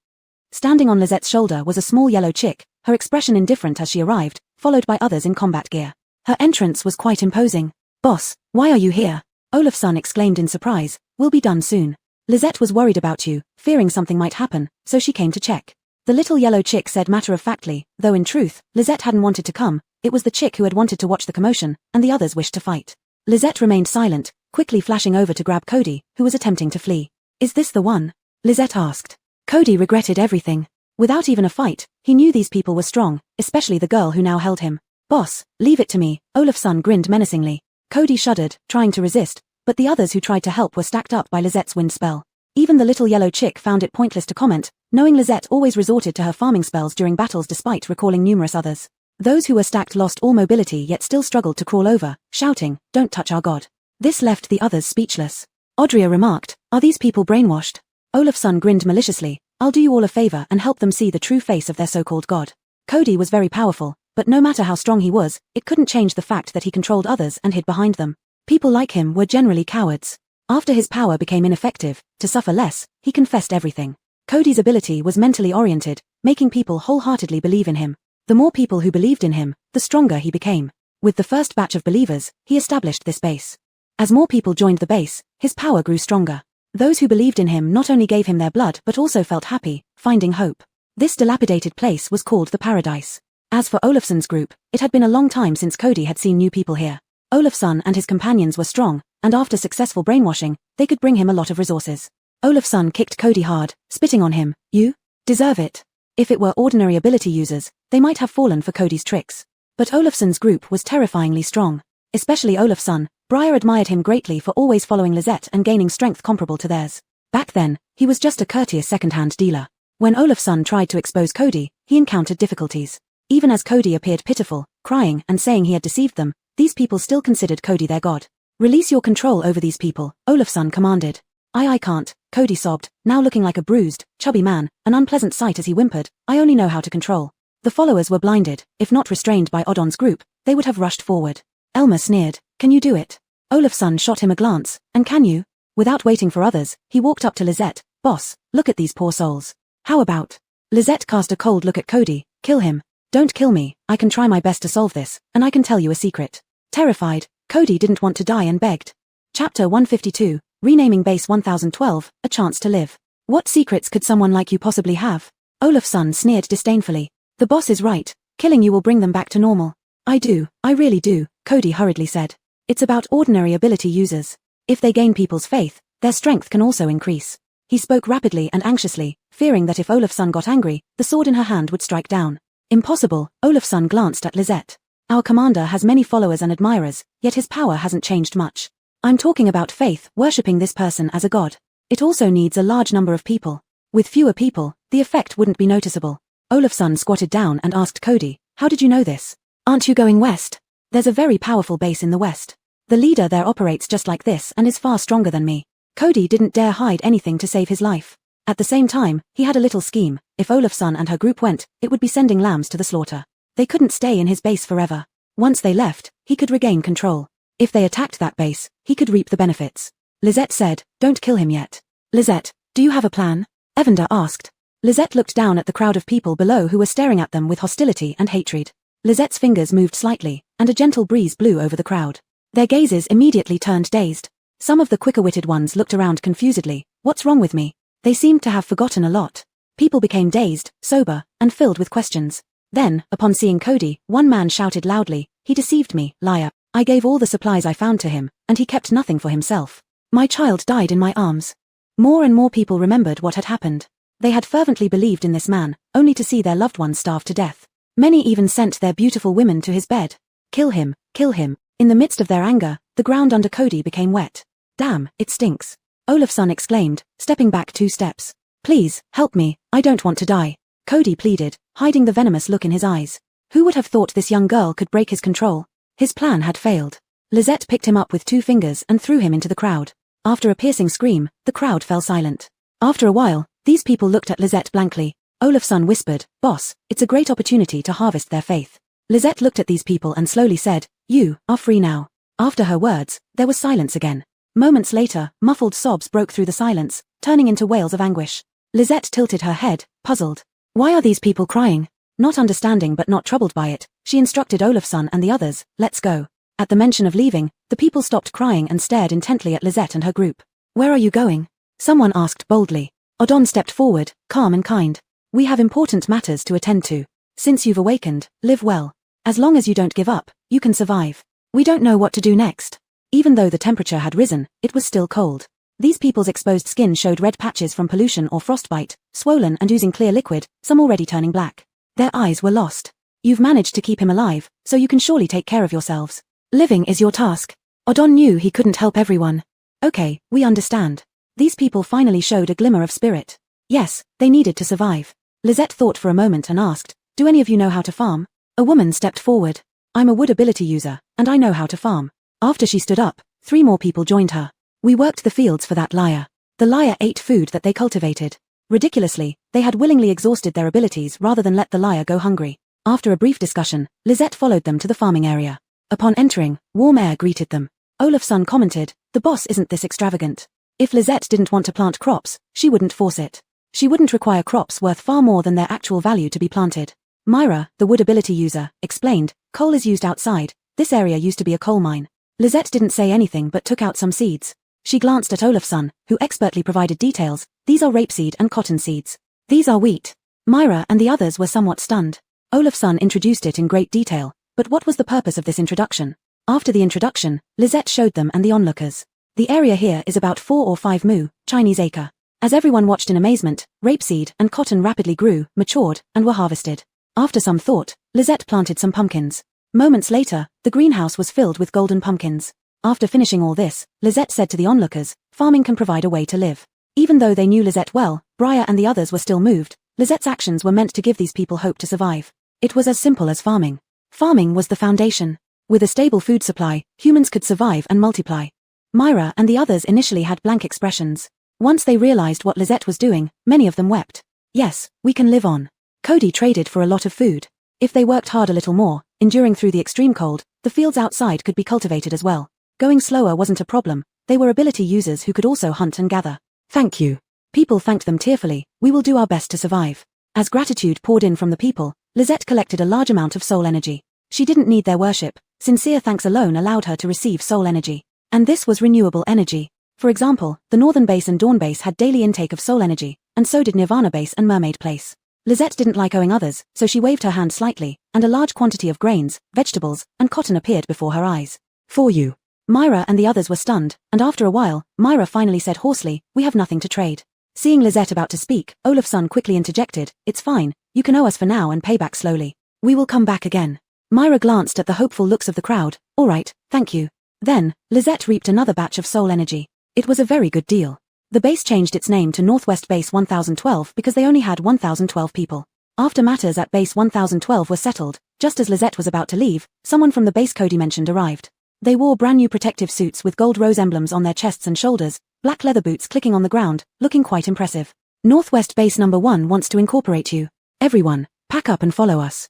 Standing on Lisette's shoulder was a small yellow chick, her expression indifferent as she arrived, followed by others in combat gear. Her entrance was quite imposing. Boss, why are you here? Olafsson exclaimed in surprise, we'll be done soon. Lisette was worried about you, fearing something might happen, so she came to check. The little yellow chick said matter-of-factly, though in truth, Lisette hadn't wanted to come, it was the chick who had wanted to watch the commotion, and the others wished to fight. Lisette remained silent, quickly flashing over to grab Cody, who was attempting to flee. Is this the one? Lisette asked. Cody regretted everything. Without even a fight, he knew these people were strong, especially the girl who now held him. Boss, leave it to me, Olafson grinned menacingly. Cody shuddered, trying to resist, but the others who tried to help were stacked up by Lizette's wind spell. Even the little yellow chick found it pointless to comment, knowing Lisette always resorted to her farming spells during battles despite recalling numerous others. Those who were stacked lost all mobility yet still struggled to crawl over, shouting, "Don't touch our god." This left the others speechless. Audrea remarked, "Are these people brainwashed?" Olafson grinned maliciously, "I'll do you all a favor and help them see the true face of their so-called god." Cody was very powerful, but no matter how strong he was, it couldn't change the fact that he controlled others and hid behind them. People like him were generally cowards. After his power became ineffective, to suffer less, he confessed everything. Cody's ability was mentally oriented, making people wholeheartedly believe in him. The more people who believed in him, the stronger he became. With the first batch of believers, he established this base. As more people joined the base, his power grew stronger. Those who believed in him not only gave him their blood but also felt happy, finding hope. This dilapidated place was called the Paradise. As for Olafson's group, it had been a long time since Cody had seen new people here. Olafson and his companions were strong, and after successful brainwashing, they could bring him a lot of resources. Olafson kicked Cody hard, spitting on him. "You deserve it." If it were ordinary ability users, they might have fallen for Cody's tricks. But Olafson's group was terrifyingly strong. Especially Olafson, Briar admired him greatly for always following Lisette and gaining strength comparable to theirs. Back then, he was just a courteous second-hand dealer. When Olafson tried to expose Cody, he encountered difficulties. Even as Cody appeared pitiful, crying and saying he had deceived them, these people still considered Cody their god. "Release your control over these people," Olafson commanded. I can't," Cody sobbed, now looking like a bruised, chubby man, an unpleasant sight as he whimpered, "I only know how to control." The followers were blinded. If not restrained by Odon's group, they would have rushed forward. Elmer sneered, "Can you do it?" Olafson shot him a glance, "And can you?" Without waiting for others, he walked up to Lisette. "Boss, look at these poor souls. How about?" Lisette cast a cold look at Cody. "Kill him." "Don't kill me, I can try my best to solve this, and I can tell you a secret." Terrified, Cody didn't want to die and begged. Chapter 152, Renaming Base 1012, A Chance to Live. "What secrets could someone like you possibly have?" Olafson sneered disdainfully. "The boss is right, killing you will bring them back to normal." I really do, Cody hurriedly said. "It's about ordinary ability users. If they gain people's faith, their strength can also increase." He spoke rapidly and anxiously, fearing that if Olafson got angry, the sword in her hand would strike down. "Impossible," Olafson glanced at Lisette. "Our commander has many followers and admirers, yet his power hasn't changed much. I'm talking about faith, worshipping this person as a god. It also needs a large number of people. With fewer people, the effect wouldn't be noticeable." Olafson squatted down and asked Cody, "How did you know this? Aren't you going west? There's a very powerful base in the west. The leader there operates just like this and is far stronger than me." Cody didn't dare hide anything to save his life. At the same time, he had a little scheme. If Olafson and her group went, it would be sending lambs to the slaughter. They couldn't stay in his base forever. Once they left, he could regain control. If they attacked that base, he could reap the benefits. Lisette said, "Don't kill him yet." "Lisette, do you have a plan?" Evander asked. Lisette looked down at the crowd of people below who were staring at them with hostility and hatred. Lisette's fingers moved slightly, and a gentle breeze blew over the crowd. Their gazes immediately turned dazed. Some of the quicker-witted ones looked around confusedly. "What's wrong with me?" They seemed to have forgotten a lot. People became dazed, sober, and filled with questions. Then, upon seeing Cody, one man shouted loudly, "He deceived me, liar. I gave all the supplies I found to him, and he kept nothing for himself. My child died in my arms." More and more people remembered what had happened. They had fervently believed in this man, only to see their loved ones starve to death. Many even sent their beautiful women to his bed. "Kill him, kill him." In the midst of their anger, the ground under Cody became wet. "Damn, it stinks," Olafson exclaimed, stepping back 2 steps. "Please, help me, I don't want to die," Cody pleaded, hiding the venomous look in his eyes. Who would have thought this young girl could break his control? His plan had failed. Lisette picked him up with 2 fingers and threw him into the crowd. After a piercing scream, the crowd fell silent. After a while, these people looked at Lisette blankly. Olafson whispered, "Boss, it's a great opportunity to harvest their faith." Lisette looked at these people and slowly said, "You are free now." After her words, there was silence again. Moments later, muffled sobs broke through the silence, turning into wails of anguish. Lisette tilted her head, puzzled. Why are these people crying? Not understanding but not troubled by it, she instructed Olafson and the others, "Let's go." At the mention of leaving, the people stopped crying and stared intently at Lisette and her group. "Where are you going?" someone asked boldly. Odon stepped forward, calm and kind. "We have important matters to attend to. Since you've awakened, live well. As long as you don't give up, you can survive. We don't know what to do next." Even though the temperature had risen, it was still cold. These people's exposed skin showed red patches from pollution or frostbite, swollen and oozing clear liquid, some already turning black. Their eyes were lost. You've managed to keep him alive, so you can surely take care of yourselves. Living is your task. Odon knew he couldn't help everyone. Okay, we understand. These people finally showed a glimmer of spirit. Yes, they needed to survive. Lisette thought for a moment and asked, "Do any of you know how to farm?" A woman stepped forward. "I'm a wood ability user, and I know how to farm." After she stood up, 3 more people joined her. "We worked the fields for that liar." The liar ate food that they cultivated. Ridiculously, they had willingly exhausted their abilities rather than let the liar go hungry. After a brief discussion, Lisette followed them to the farming area. Upon entering, warm air greeted them. Olafsson commented, "The boss isn't this extravagant." If Lisette didn't want to plant crops, she wouldn't force it. She wouldn't require crops worth far more than their actual value to be planted. Myra, the wood ability user, explained, "Coal is used outside. This area used to be a coal mine." Lisette didn't say anything but took out some seeds. She glanced at Olafsson, who expertly provided details. "These are rapeseed and cotton seeds. These are wheat." Myra and the others were somewhat stunned. Olafsson introduced it in great detail, but what was the purpose of this introduction? After the introduction, Lisette showed them and the onlookers. The area here is about 4 or 5 mu, Chinese acre. As everyone watched in amazement, rapeseed and cotton rapidly grew, matured, and were harvested. After some thought, Lisette planted some pumpkins. Moments later, the greenhouse was filled with golden pumpkins. After finishing all this, Lisette said to the onlookers, "Farming can provide a way to live." Even though they knew Lisette well, Briar and the others were still moved. Lisette's actions were meant to give these people hope to survive. It was as simple as farming. Farming was the foundation. With a stable food supply, humans could survive and multiply. Myra and the others initially had blank expressions. Once they realized what Lisette was doing, many of them wept. "Yes, we can live on." Cody traded for a lot of food. If they worked hard a little more, enduring through the extreme cold, the fields outside could be cultivated as well. Going slower wasn't a problem. They were ability users who could also hunt and gather. "Thank you." People thanked them tearfully. "We will do our best to survive." As gratitude poured in from the people, Lisette collected a large amount of soul energy. She didn't need their worship. Sincere thanks alone allowed her to receive soul energy. And this was renewable energy. For example, the Northern Base and Dawn Base had daily intake of soul energy, and so did Nirvana Base and Mermaid Place. Lisette didn't like owing others, so she waved her hand slightly, and a large quantity of grains, vegetables, and cotton appeared before her eyes. "For you." Myra and the others were stunned, and after a while, Myra finally said hoarsely, "We have nothing to trade." Seeing Lisette about to speak, Olafsson quickly interjected, "It's fine, you can owe us for now and pay back slowly. We will come back again." Myra glanced at the hopeful looks of the crowd. "All right, thank you." Then, Lisette reaped another batch of soul energy. It was a very good deal. The base changed its name to Northwest Base 1012 because they only had 1012 people. After matters at Base 1012 were settled, just as Lisette was about to leave, someone from the base Cody mentioned arrived. They wore brand new protective suits with gold rose emblems on their chests and shoulders, black leather boots clicking on the ground, looking quite impressive. "Northwest Base number 1 wants to incorporate you. Everyone, pack up and follow us."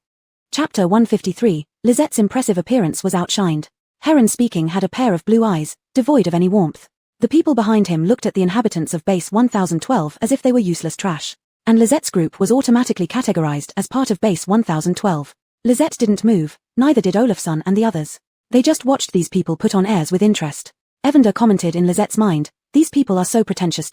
Chapter 153, Lisette's impressive appearance was outshined. Heron speaking had a pair of blue eyes, devoid of any warmth. The people behind him looked at the inhabitants of Base 1012 as if they were useless trash. And Lisette's group was automatically categorized as part of Base 1012. Lisette didn't move, neither did Olafsson and the others. They just watched these people put on airs with interest. Evander commented in Lisette's mind, "These people are so pretentious.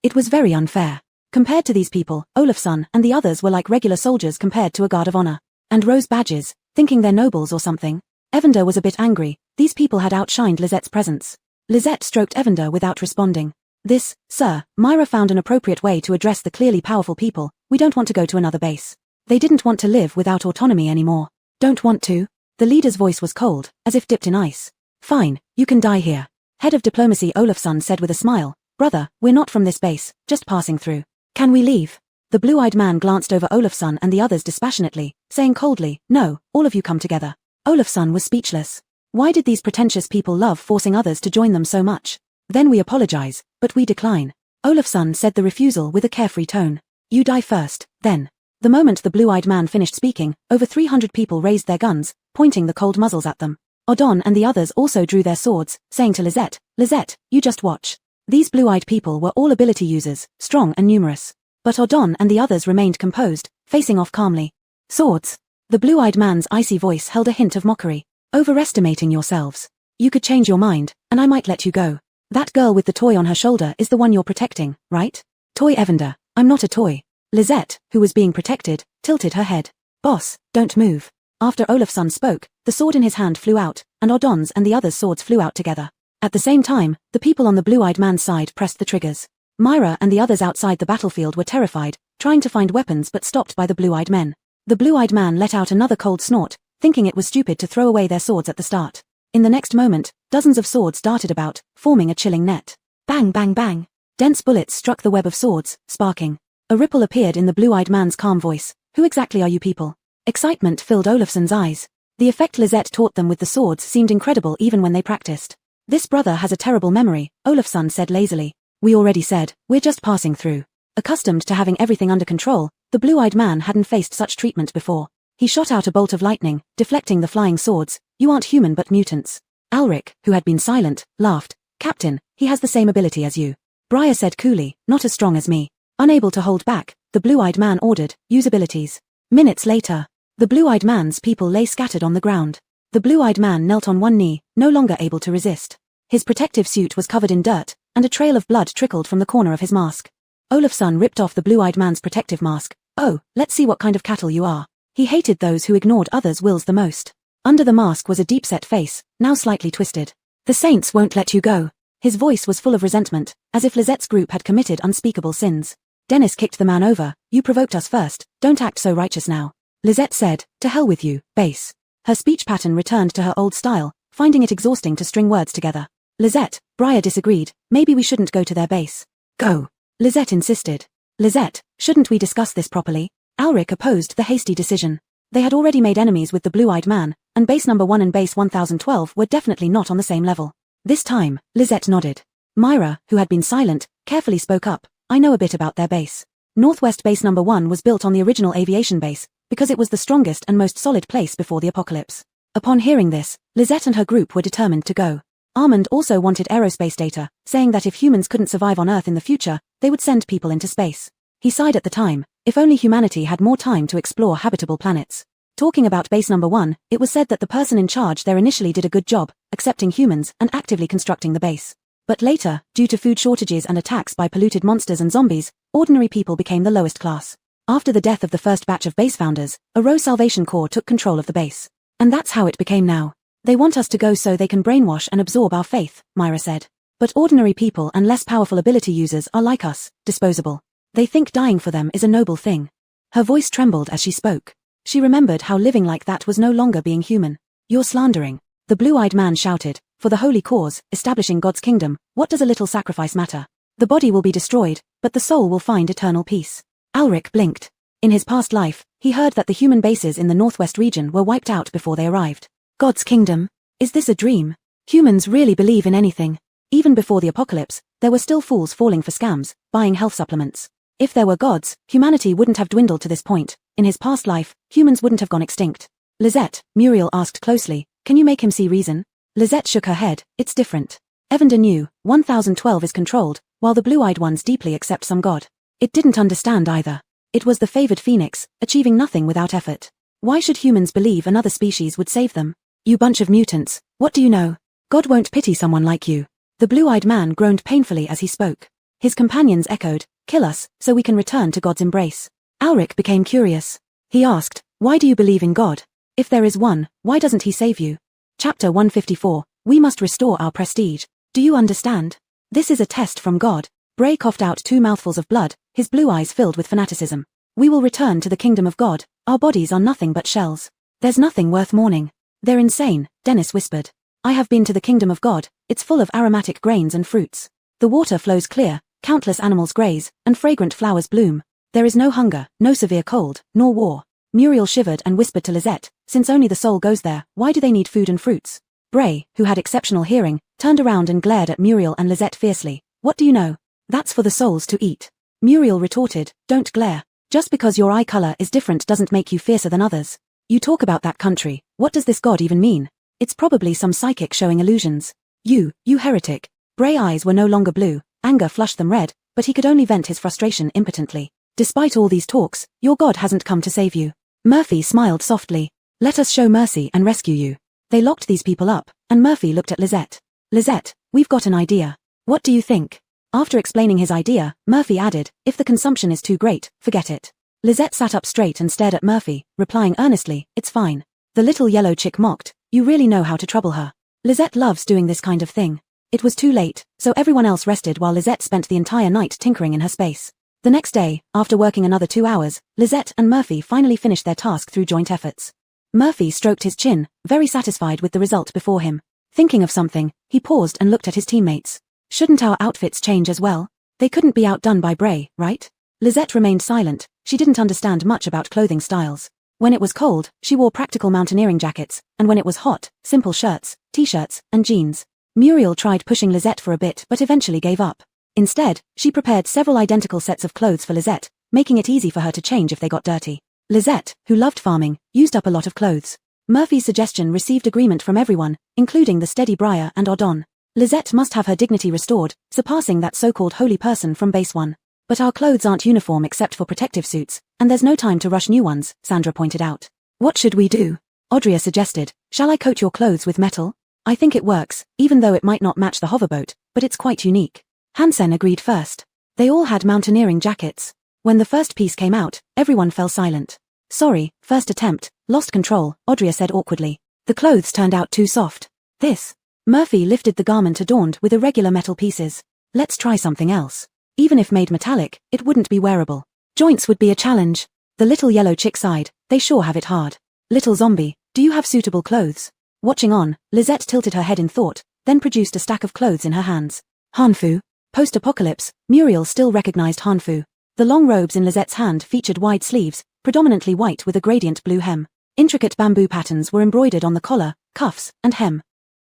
It was very unfair. Compared to these people, Olafsson and the others were like regular soldiers compared to a guard of honor. And rose badges, thinking they're nobles or something." Evander was a bit angry. These people had outshined Lisette's presence. Lisette stroked Evander without responding. "This, sir," Myra found an appropriate way to address the clearly powerful people. "We don't want to go to another base." They didn't want to live without autonomy anymore. "Don't want to?" The leader's voice was cold, as if dipped in ice. "Fine, you can die here." Head of Diplomacy Olafsson said with a smile, "Brother, we're not from this base, just passing through. Can we leave?" The blue-eyed man glanced over Olafsson and the others dispassionately, saying coldly, "No, all of you come together." Olafsson was speechless. Why did these pretentious people love forcing others to join them so much? "Then we apologize, but we decline." Olafsson said the refusal with a carefree tone. "You die first, then." The moment the blue-eyed man finished speaking, over 300 people raised their guns, pointing the cold muzzles at them. Odon and the others also drew their swords, saying to Lisette, "Lisette, you just watch." These blue-eyed people were all ability users, strong and numerous. But Odon and the others remained composed, facing off calmly. "Swords." The blue-eyed man's icy voice held a hint of mockery. "Overestimating yourselves. You could change your mind, and I might let you go. That girl with the toy on her shoulder is the one you're protecting, right?" "Toy Evander, I'm not a toy." Lisette, who was being protected, tilted her head. "Boss, don't move." After Olafsson spoke, the sword in his hand flew out, and Odon's and the others' swords flew out together. At the same time, the people on the blue-eyed man's side pressed the triggers. Myra and the others outside the battlefield were terrified, trying to find weapons but stopped by the blue-eyed men. The blue-eyed man let out another cold snort, thinking it was stupid to throw away their swords at the start. In the next moment, dozens of swords darted about, forming a chilling net. Bang bang bang. Dense bullets struck the web of swords, sparking. A ripple appeared in the blue-eyed man's calm voice. Who exactly are you people? Excitement filled Olafson's eyes. The effect Lisette taught them with the swords seemed incredible even when they practiced. This brother has a terrible memory, Olafson said lazily. We already said, we're just passing through. Accustomed to having everything under control, the blue-eyed man hadn't faced such treatment before. He shot out a bolt of lightning, deflecting the flying swords. You aren't human but mutants. Alric, who had been silent, laughed. Captain, he has the same ability as you. Briar said coolly, not as strong as me. Unable to hold back, the blue-eyed man ordered, use abilities. Minutes later, the blue-eyed man's people lay scattered on the ground. The blue-eyed man knelt on one knee, no longer able to resist. His protective suit was covered in dirt, and a trail of blood trickled from the corner of his mask. Olafson ripped off the blue-eyed man's protective mask. Oh, let's see what kind of cattle you are. He hated those who ignored others' wills the most. Under the mask was a deep-set face, now slightly twisted. The Saints won't let you go. His voice was full of resentment, as if Lizette's group had committed unspeakable sins. Dennis kicked the man over. You provoked us first, don't act so righteous now. Lisette said, to hell with you, base. Her speech pattern returned to her old style, finding it exhausting to string words together. Lisette, Briar disagreed, maybe we shouldn't go to their base. Go. Lisette insisted. Lisette, shouldn't we discuss this properly? Alric opposed the hasty decision. They had already made enemies with the blue-eyed man, and base number 1 and base 1012 were definitely not on the same level. This time, Lisette nodded. Myra, who had been silent, carefully spoke up. I know a bit about their base. Northwest base number 1 was built on the original aviation base, because it was the strongest and most solid place before the apocalypse. Upon hearing this, Lisette and her group were determined to go. Armand also wanted aerospace data, saying that if humans couldn't survive on Earth in the future, they would send people into space. He sighed at the time, if only humanity had more time to explore habitable planets. Talking about base number 1, it was said that the person in charge there initially did a good job, accepting humans and actively constructing the base. But later, due to food shortages and attacks by polluted monsters and zombies, ordinary people became the lowest class. After the death of the first batch of base founders, a Row Salvation Corps took control of the base. And that's how it became now. They want us to go so they can brainwash and absorb our faith, Myra said. But ordinary people and less powerful ability users are like us, disposable. They think dying for them is a noble thing. Her voice trembled as she spoke. She remembered how living like that was no longer being human. You're slandering. The blue-eyed man shouted. For the holy cause, establishing God's kingdom, what does a little sacrifice matter? The body will be destroyed, but the soul will find eternal peace. Alric blinked. In his past life, he heard that the human bases in the northwest region were wiped out before they arrived. God's kingdom? Is this a dream? Humans really believe in anything. Even before the apocalypse, there were still fools falling for scams, buying health supplements. If there were gods, humanity wouldn't have dwindled to this point. In his past life, humans wouldn't have gone extinct. Lisette, Muriel asked closely, can you make him see reason? Lisette shook her head, it's different. Evander knew, 1012 is controlled, while the blue-eyed ones deeply accept some god. It didn't understand either. It was the favored phoenix, achieving nothing without effort. Why should humans believe another species would save them? You bunch of mutants, what do you know? God won't pity someone like you. The blue-eyed man groaned painfully as he spoke. His companions echoed, kill us, so we can return to God's embrace. Alric became curious. He asked, why do you believe in God? If there is one, why doesn't he save you? Chapter 154, we must restore our prestige. Do you understand? This is a test from God. Bray coughed out 2 mouthfuls of blood, his blue eyes filled with fanaticism. We will return to the kingdom of God. Our bodies are nothing but shells. There's nothing worth mourning. They're insane, Dennis whispered. I have been to the kingdom of God. It's full of aromatic grains and fruits. The water flows clear, countless animals graze, and fragrant flowers bloom. There is no hunger, no severe cold, nor war. Muriel shivered and whispered to Lisette, since only the soul goes there, why do they need food and fruits? Bray, who had exceptional hearing, turned around and glared at Muriel and Lisette fiercely. What do you know? That's for the souls to eat. Muriel retorted, don't glare. Just because your eye color is different doesn't make you fiercer than others. You talk about that country, what does this god even mean? It's probably some psychic showing illusions. You heretic. Bray eyes were no longer blue, anger flushed them red, but he could only vent his frustration impotently. Despite all these talks, your god hasn't come to save you. Murphy smiled softly. Let us show mercy and rescue you. They locked these people up, and Murphy looked at Lisette. Lisette, we've got an idea. What do you think? After explaining his idea, Murphy added, if the consumption is too great, forget it. Lisette sat up straight and stared at Murphy, replying earnestly, it's fine. The little yellow chick mocked, you really know how to trouble her. Lisette loves doing this kind of thing. It was too late, so everyone else rested while Lisette spent the entire night tinkering in her space. The next day, after working another 2 hours, Lisette and Murphy finally finished their task through joint efforts. Murphy stroked his chin, very satisfied with the result before him. Thinking of something, he paused and looked at his teammates. Shouldn't our outfits change as well? They couldn't be outdone by Bray, right? Lisette remained silent. She didn't understand much about clothing styles. When it was cold, she wore practical mountaineering jackets, and when it was hot, simple shirts, t-shirts, and jeans. Muriel tried pushing Lisette for a bit but eventually gave up. Instead, she prepared several identical sets of clothes for Lisette, making it easy for her to change if they got dirty. Lisette, who loved farming, used up a lot of clothes. Murphy's suggestion received agreement from everyone, including the steady Briar and Odon. Lisette must have her dignity restored, surpassing that so-called holy person from base 1. But our clothes aren't uniform except for protective suits, and there's no time to rush new ones, Sandra pointed out. What should we do? Audria suggested. Shall I coat your clothes with metal? I think it works, even though it might not match the hoverboat, but it's quite unique. Hansen agreed first. They all had mountaineering jackets. When the first piece came out, everyone fell silent. Sorry, first attempt, lost control, Audria said awkwardly. The clothes turned out too soft. This. Murphy lifted the garment adorned with irregular metal pieces. Let's try something else. Even if made metallic, it wouldn't be wearable. Joints would be a challenge. The little yellow chick sighed. They sure have it hard. Little zombie, do you have suitable clothes? Watching on, Lisette tilted her head in thought, then produced a stack of clothes in her hands. Hanfu. Post-apocalypse, Muriel still recognized Hanfu. The long robes in Lisette's hand featured wide sleeves, predominantly white with a gradient blue hem. Intricate bamboo patterns were embroidered on the collar, cuffs, and hem.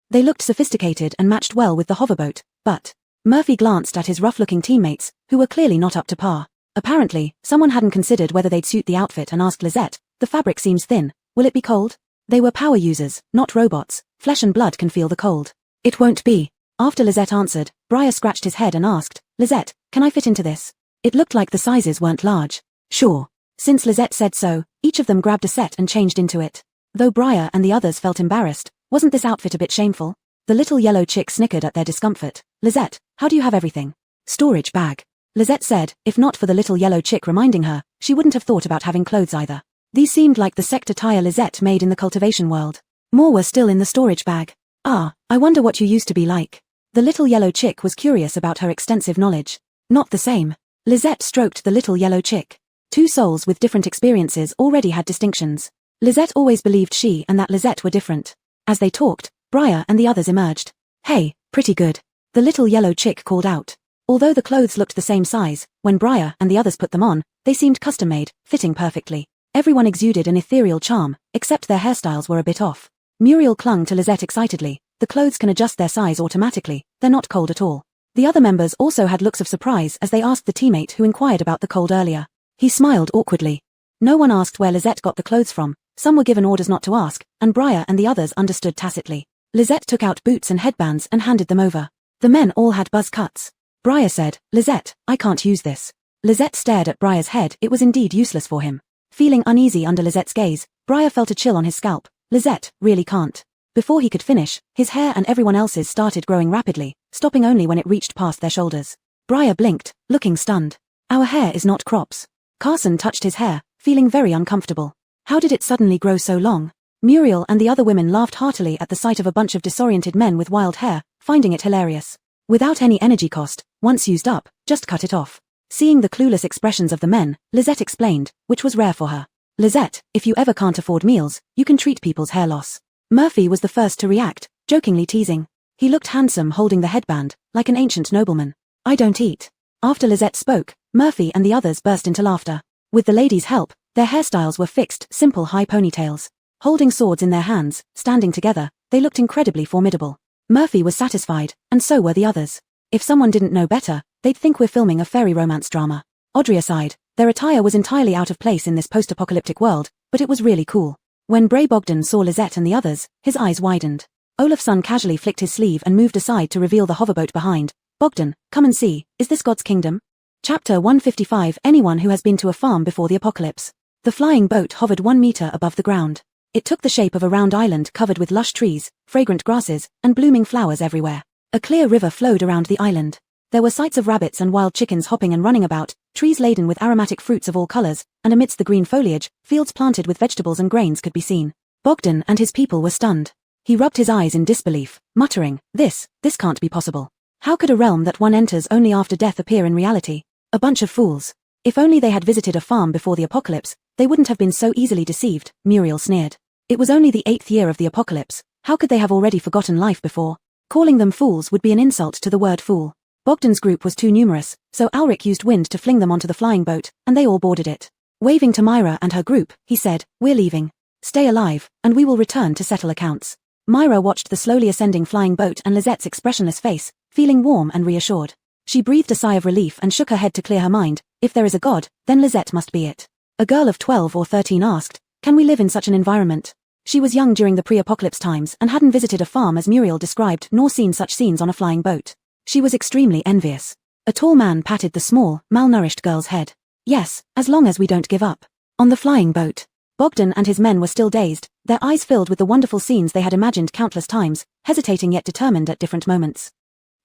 They looked sophisticated and matched well with the hoverboat, but Murphy glanced at his rough-looking teammates, who were clearly not up to par. Apparently, someone hadn't considered whether they'd suit the outfit and asked Lisette, the fabric seems thin, will it be cold? They were power users, not robots. Flesh and blood can feel the cold. It won't be. After Lisette answered, Briar scratched his head and asked, Lisette, can I fit into this? It looked like the sizes weren't large. Sure. Since Lisette said so, each of them grabbed a set and changed into it. Though Briar and the others felt embarrassed, wasn't this outfit a bit shameful? The little yellow chick snickered at their discomfort. Lisette, how do you have everything? Storage bag. Lisette said, if not for the little yellow chick reminding her, she wouldn't have thought about having clothes either. These seemed like the sect attire Lisette made in the cultivation world. More were still in the storage bag. Ah, I wonder what you used to be like. The little yellow chick was curious about her extensive knowledge. Not the same. Lisette stroked the little yellow chick. Two souls with different experiences already had distinctions. Lisette always believed she and that Lisette were different. As they talked, Briar and the others emerged. Hey, pretty good. The little yellow chick called out. Although the clothes looked the same size, when Briar and the others put them on, they seemed custom-made, fitting perfectly. Everyone exuded an ethereal charm, except their hairstyles were a bit off. Muriel clung to Lisette excitedly. The clothes can adjust their size automatically, they're not cold at all. The other members also had looks of surprise as they asked the teammate who inquired about the cold earlier. He smiled awkwardly. No one asked where Lisette got the clothes from, some were given orders not to ask, and Briar and the others understood tacitly. Lisette took out boots and headbands and handed them over. The men all had buzz cuts. Briar said, Lisette, I can't use this. Lisette stared at Briar's head, it was indeed useless for him. Feeling uneasy under Lisette's gaze, Briar felt a chill on his scalp. Lisette, really can't. Before he could finish, his hair and everyone else's started growing rapidly, stopping only when it reached past their shoulders. Briar blinked, looking stunned. Our hair is not crops. Carson touched his hair, feeling very uncomfortable. How did it suddenly grow so long? Muriel and the other women laughed heartily at the sight of a bunch of disoriented men with wild hair, finding it hilarious. Without any energy cost, once used up, just cut it off. Seeing the clueless expressions of the men, Lisette explained, which was rare for her. Lisette, if you ever can't afford meals, you can treat people's hair loss. Murphy was the first to react, jokingly teasing. He looked handsome holding the headband, like an ancient nobleman. I don't eat. After Lisette spoke, Murphy and the others burst into laughter. With the ladies' help, their hairstyles were fixed, simple high ponytails. Holding swords in their hands, standing together, they looked incredibly formidable. Murphy was satisfied, and so were the others. If someone didn't know better, they'd think we're filming a fairy romance drama. Audrey sighed. Their attire was entirely out of place in this post-apocalyptic world, but it was really cool. When Bray Bogdan saw Lisette and the others, his eyes widened. Olafsson casually flicked his sleeve and moved aside to reveal the hoverboat behind. Bogdan, come and see, is this God's kingdom? Chapter 155. Anyone who has been to a farm before the apocalypse. The flying boat hovered 1 meter above the ground. It took the shape of a round island covered with lush trees, fragrant grasses, and blooming flowers everywhere. A clear river flowed around the island. There were sights of rabbits and wild chickens hopping and running about, trees laden with aromatic fruits of all colors, and amidst the green foliage, fields planted with vegetables and grains could be seen. Bogdan and his people were stunned. He rubbed his eyes in disbelief, muttering, this can't be possible. How could a realm that one enters only after death appear in reality? A bunch of fools. If only they had visited a farm before the apocalypse, they wouldn't have been so easily deceived, Muriel sneered. It was only the 8th year of the apocalypse. How could they have already forgotten life before? Calling them fools would be an insult to the word fool. Bogdan's group was too numerous, so Alric used wind to fling them onto the flying boat, and they all boarded it. Waving to Myra and her group, he said, "We're leaving. Stay alive, and we will return to settle accounts." Myra watched the slowly ascending flying boat and Lizette's expressionless face, feeling warm and reassured. She breathed a sigh of relief and shook her head to clear her mind. If there is a god, then Lisette must be it. A girl of 12 or 13 asked, "Can we live in such an environment?" She was young during the pre-apocalypse times and hadn't visited a farm as Muriel described nor seen such scenes on a flying boat. She was extremely envious. A tall man patted the small, malnourished girl's head. "Yes, as long as we don't give up." On the flying boat, Bogdan and his men were still dazed, their eyes filled with the wonderful scenes they had imagined countless times, hesitating yet determined at different moments.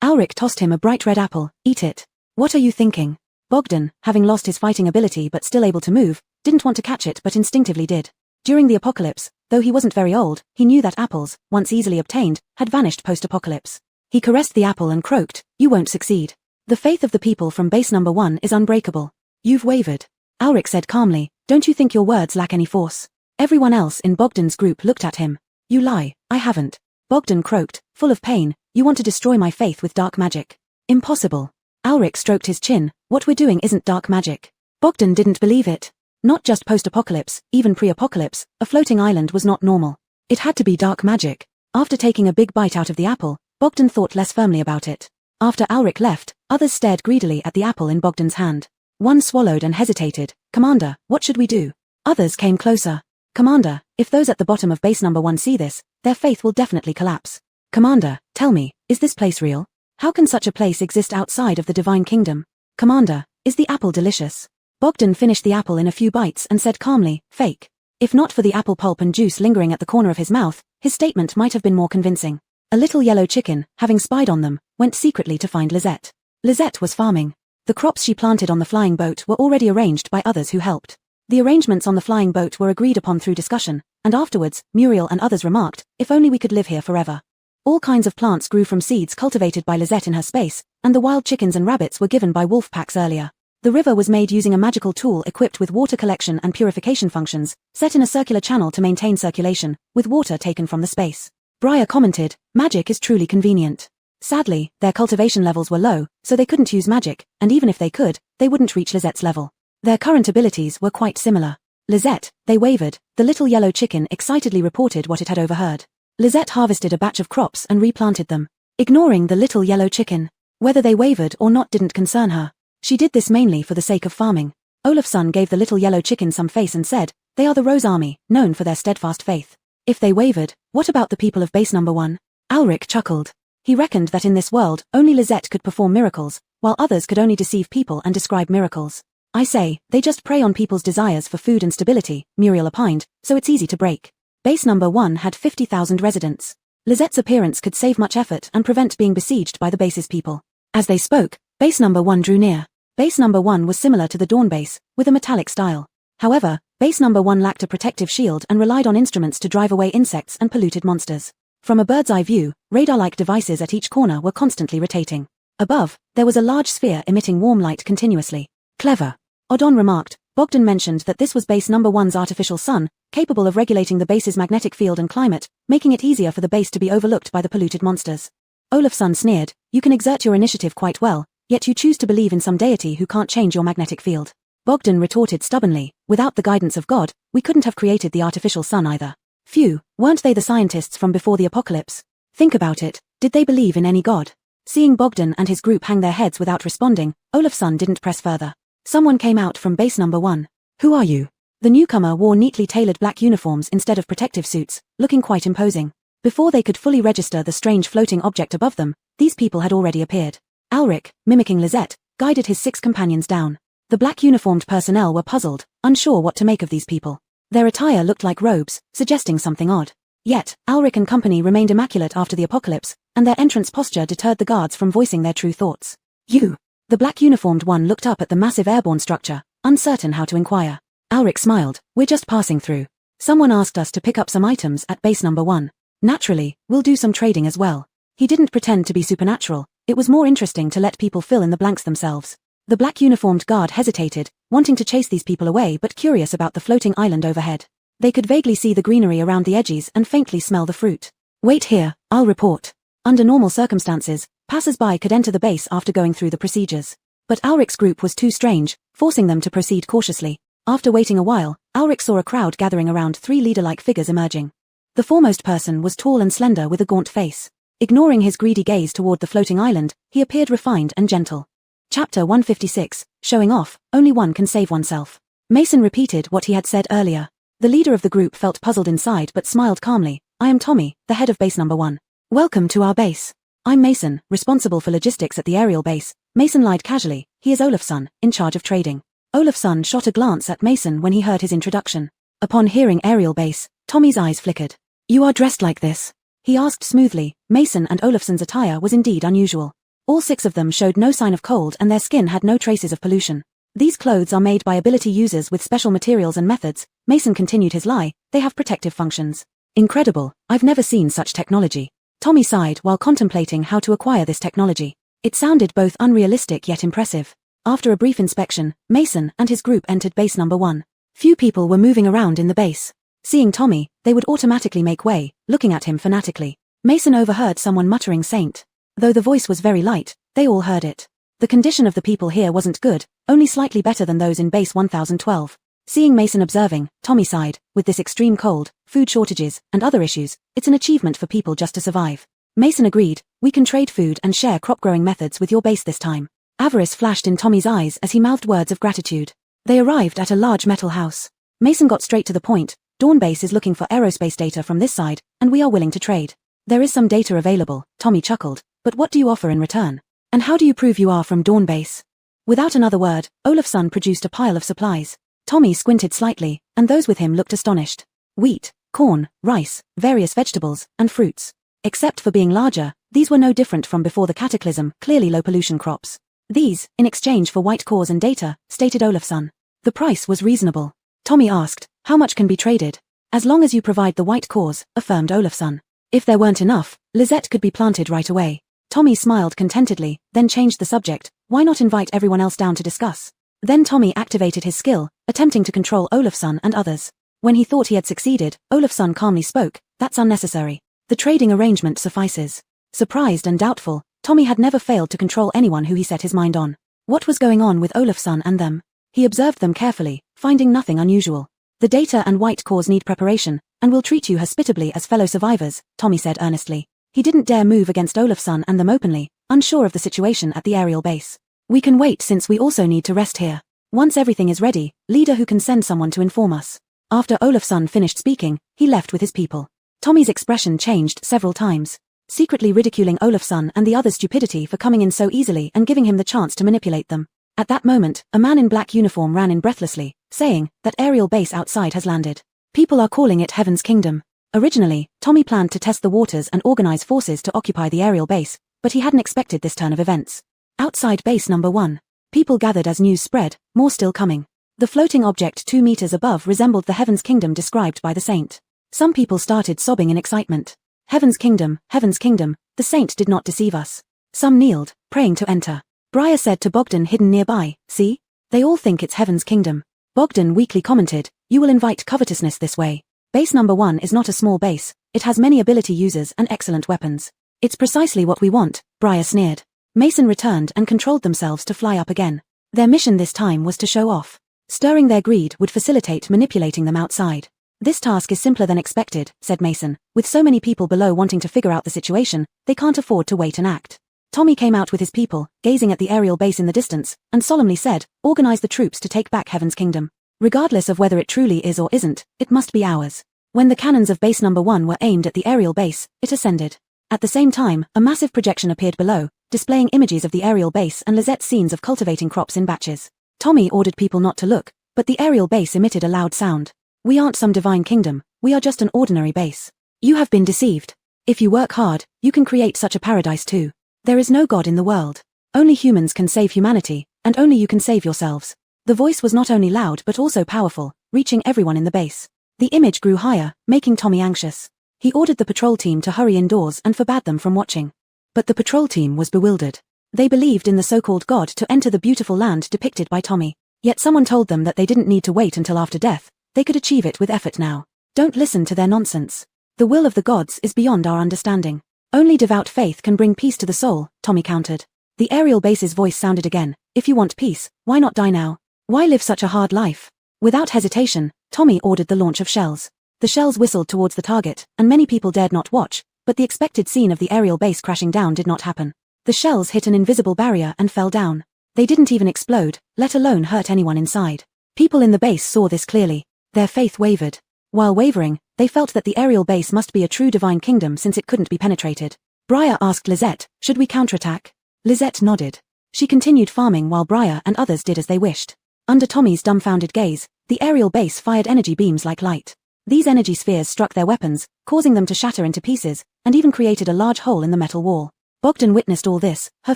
Alric tossed him a bright red apple. "Eat it." "What are you thinking?" Bogdan, having lost his fighting ability but still able to move, didn't want to catch it but instinctively did. During the apocalypse, though he wasn't very old, he knew that apples, once easily obtained, had vanished post-apocalypse. He caressed the apple and croaked, "You won't succeed. The faith of the people from base number 1 is unbreakable. You've wavered." Alric said calmly, "Don't you think your words lack any force?" Everyone else in Bogdan's group looked at him. "You lie, I haven't." Bogdan croaked, full of pain, "You want to destroy my faith with dark magic. Impossible." Alric stroked his chin, "What we're doing isn't dark magic." Bogdan didn't believe it. Not just post-apocalypse, even pre-apocalypse, a floating island was not normal. It had to be dark magic. After taking a big bite out of the apple, Bogdan thought less firmly about it. After Alric left, others stared greedily at the apple in Bogdan's hand. One swallowed and hesitated. "Commander, what should we do?" Others came closer. "Commander, if those at the bottom of base number 1 see this, their faith will definitely collapse." "Commander, tell me, is this place real? How can such a place exist outside of the divine kingdom?" "Commander, is the apple delicious?" Bogdan finished the apple in a few bites and said calmly, "Fake." If not for the apple pulp and juice lingering at the corner of his mouth, his statement might have been more convincing. A little yellow chicken, having spied on them, went secretly to find Lisette. Lisette was farming. The crops she planted on the flying boat were already arranged by others who helped. The arrangements on the flying boat were agreed upon through discussion, and afterwards, Muriel and others remarked, "If only we could live here forever." All kinds of plants grew from seeds cultivated by Lisette in her space, and the wild chickens and rabbits were given by wolf packs earlier. The river was made using a magical tool equipped with water collection and purification functions, set in a circular channel to maintain circulation, with water taken from the space. Briar commented, "Magic is truly convenient." Sadly, their cultivation levels were low, so they couldn't use magic, and even if they could, they wouldn't reach Lisette's level. Their current abilities were quite similar. "Lisette," they wavered, the little yellow chicken excitedly reported what it had overheard. Lisette harvested a batch of crops and replanted them, ignoring the little yellow chicken. Whether they wavered or not didn't concern her. She did this mainly for the sake of farming. Olafsson gave the little yellow chicken some face and said, "They are the Rose Army, known for their steadfast faith. If they wavered, what about the people of base number 1? Alric chuckled. He reckoned that in this world, only Lisette could perform miracles, while others could only deceive people and describe miracles. "I say, they just prey on people's desires for food and stability," Muriel opined, "so it's easy to break." Base number 1 had 50,000 residents. Lisette's appearance could save much effort and prevent being besieged by the base's people. As they spoke, base number 1 drew near. Base number 1 was similar to the Dawn base, with a metallic style. However, base number 1 lacked a protective shield and relied on instruments to drive away insects and polluted monsters. From a bird's eye view, radar-like devices at each corner were constantly rotating. Above, there was a large sphere emitting warm light continuously. "Clever," Odon remarked. Bogdan mentioned that this was base number 1's artificial sun, capable of regulating the base's magnetic field and climate, making it easier for the base to be overlooked by the polluted monsters. Olafsson sneered, "You can exert your initiative quite well, yet you choose to believe in some deity who can't change your magnetic field." Bogdan retorted stubbornly, "Without the guidance of God, we couldn't have created the artificial sun either." Phew, weren't they the scientists from before the apocalypse? Think about it, did they believe in any god? Seeing Bogdan and his group hang their heads without responding, Olafsson didn't press further. Someone came out from base number 1. "Who are you?" The newcomer wore neatly tailored black uniforms instead of protective suits, looking quite imposing. Before they could fully register the strange floating object above them, these people had already appeared. Alric, mimicking Lisette, guided his 6 companions down. The black uniformed personnel were puzzled, unsure what to make of these people. Their attire looked like robes, suggesting something odd. Yet, Alric and company remained immaculate after the apocalypse, and their entrance posture deterred the guards from voicing their true thoughts. "You." The black uniformed one looked up at the massive airborne structure, uncertain how to inquire. Alric smiled, "We're just passing through. Someone asked us to pick up some items at base number 1. Naturally, we'll do some trading as well. He didn't pretend to be supernatural, it was more interesting to let people fill in the blanks themselves. The black uniformed guard hesitated, wanting to chase these people away but curious about the floating island overhead. They could vaguely see the greenery around the edges and faintly smell the fruit. Wait here, I'll report. Under normal circumstances, passers-by could enter the base after going through the procedures. But Ulrich's group was too strange, forcing them to proceed cautiously. After waiting a while, Ulrich saw a crowd gathering around 3 leader-like figures emerging. The foremost person was tall and slender with a gaunt face. Ignoring his greedy gaze toward the floating island, he appeared refined and gentle. Chapter 156, Showing Off, Only One Can Save Oneself. Mason repeated what he had said earlier. The leader of the group felt puzzled inside but smiled calmly. I am Tommy, the head of base number 1. Welcome to our base. I'm Mason, responsible for logistics at the aerial base. Mason lied casually. He is Olafsson, in charge of trading. Olafsson shot a glance at Mason when he heard his introduction. Upon hearing aerial base, Tommy's eyes flickered. You are dressed like this? He asked smoothly. Mason and Olafsson's attire was indeed unusual. All 6 of them showed no sign of cold and their skin had no traces of pollution. These clothes are made by ability users with special materials and methods. Mason continued his lie. They have protective functions. Incredible, I've never seen such technology. Tommy sighed while contemplating how to acquire this technology. It sounded both unrealistic yet impressive. After a brief inspection, Mason and his group entered base number 1. Few people were moving around in the base. Seeing Tommy, they would automatically make way, looking at him fanatically. Mason overheard someone muttering Saint. Though the voice was very light, they all heard it. The condition of the people here wasn't good, only slightly better than those in base 1012. Seeing Mason observing, Tommy sighed. With this extreme cold, food shortages, and other issues, it's an achievement for people just to survive. Mason agreed. We can trade food and share crop growing methods with your base this time. Avarice flashed in Tommy's eyes as he mouthed words of gratitude. They arrived at a large metal house. Mason got straight to the point. Dawn Base is looking for aerospace data from this side, and we are willing to trade. There is some data available, Tommy chuckled. But what do you offer in return? And how do you prove you are from Dawn Base? Without another word, Olafsson produced a pile of supplies. Tommy squinted slightly, and those with him looked astonished. Wheat, corn, rice, various vegetables, and fruits. Except for being larger, these were no different from before the cataclysm, clearly low pollution crops. These, in exchange for white cores and data, stated Olafsson. The price was reasonable. Tommy asked, how much can be traded? As long as you provide the white cores, affirmed Olafsson. If there weren't enough, Lizette could be planted right away. Tommy smiled contentedly, then changed the subject. Why not invite everyone else down to discuss? Then Tommy activated his skill, attempting to control Olafsson and others. When he thought he had succeeded, Olafsson calmly spoke, that's unnecessary. The trading arrangement suffices. Surprised and doubtful, Tommy had never failed to control anyone who he set his mind on. What was going on with Olafsson and them? He observed them carefully, finding nothing unusual. The data and white cores need preparation, and will treat you hospitably as fellow survivors, Tommy said earnestly. He didn't dare move against Olafsson and them openly, unsure of the situation at the aerial base. We can wait since we also need to rest here. Once everything is ready, leader who can send someone to inform us. After Olafsson finished speaking, he left with his people. Tommy's expression changed several times, secretly ridiculing Olafsson and the other's stupidity for coming in so easily and giving him the chance to manipulate them. At that moment, a man in black uniform ran in breathlessly, saying, that aerial base outside has landed. People are calling it Heaven's Kingdom. Originally, Tommy planned to test the waters and organize forces to occupy the aerial base, but he hadn't expected this turn of events. Outside base number 1. People gathered as news spread, more still coming. The floating object 2 meters above resembled the Heaven's Kingdom described by the saint. Some people started sobbing in excitement. Heaven's Kingdom, the saint did not deceive us. Some kneeled, praying to enter. Briar said to Bogdan hidden nearby, see? They all think it's Heaven's Kingdom. Bogdan weakly commented, you will invite covetousness this way. Base number 1 is not a small base, it has many ability users and excellent weapons. It's precisely what we want, Briar sneered. Mason returned and controlled themselves to fly up again. Their mission this time was to show off. Stirring their greed would facilitate manipulating them outside. This task is simpler than expected, said Mason. With so many people below wanting to figure out the situation, they can't afford to wait and act. Tommy came out with his people, gazing at the aerial base in the distance, and solemnly said, organize the troops to take back Heaven's Kingdom. Regardless of whether it truly is or isn't, it must be ours. When the cannons of base number 1 were aimed at the aerial base, it ascended. At the same time, a massive projection appeared below, displaying images of the aerial base and Lizette's scenes of cultivating crops in batches. Tommy ordered people not to look, but the aerial base emitted a loud sound. We aren't some divine kingdom, we are just an ordinary base. You have been deceived. If you work hard, you can create such a paradise too. There is no God in the world. Only humans can save humanity, and only you can save yourselves. The voice was not only loud but also powerful, reaching everyone in the base. The image grew higher, making Tommy anxious. He ordered the patrol team to hurry indoors and forbade them from watching. But the patrol team was bewildered. They believed in the so-called God to enter the beautiful land depicted by Tommy. Yet someone told them that they didn't need to wait until after death, they could achieve it with effort now. Don't listen to their nonsense. The will of the gods is beyond our understanding. Only devout faith can bring peace to the soul, Tommy countered. The aerial base's voice sounded again. If you want peace, why not die now? Why live such a hard life? Without hesitation, Tommy ordered the launch of shells. The shells whistled towards the target, and many people dared not watch, but the expected scene of the aerial base crashing down did not happen. The shells hit an invisible barrier and fell down. They didn't even explode, let alone hurt anyone inside. People in the base saw this clearly. Their faith wavered. While wavering, they felt that the aerial base must be a true divine kingdom since it couldn't be penetrated. Briar asked Lizette, should we counterattack? Lizette nodded. She continued farming while Briar and others did as they wished. Under Tommy's dumbfounded gaze, the aerial base fired energy beams like light. These energy spheres struck their weapons, causing them to shatter into pieces, and even created a large hole in the metal wall. Bogdan witnessed all this, her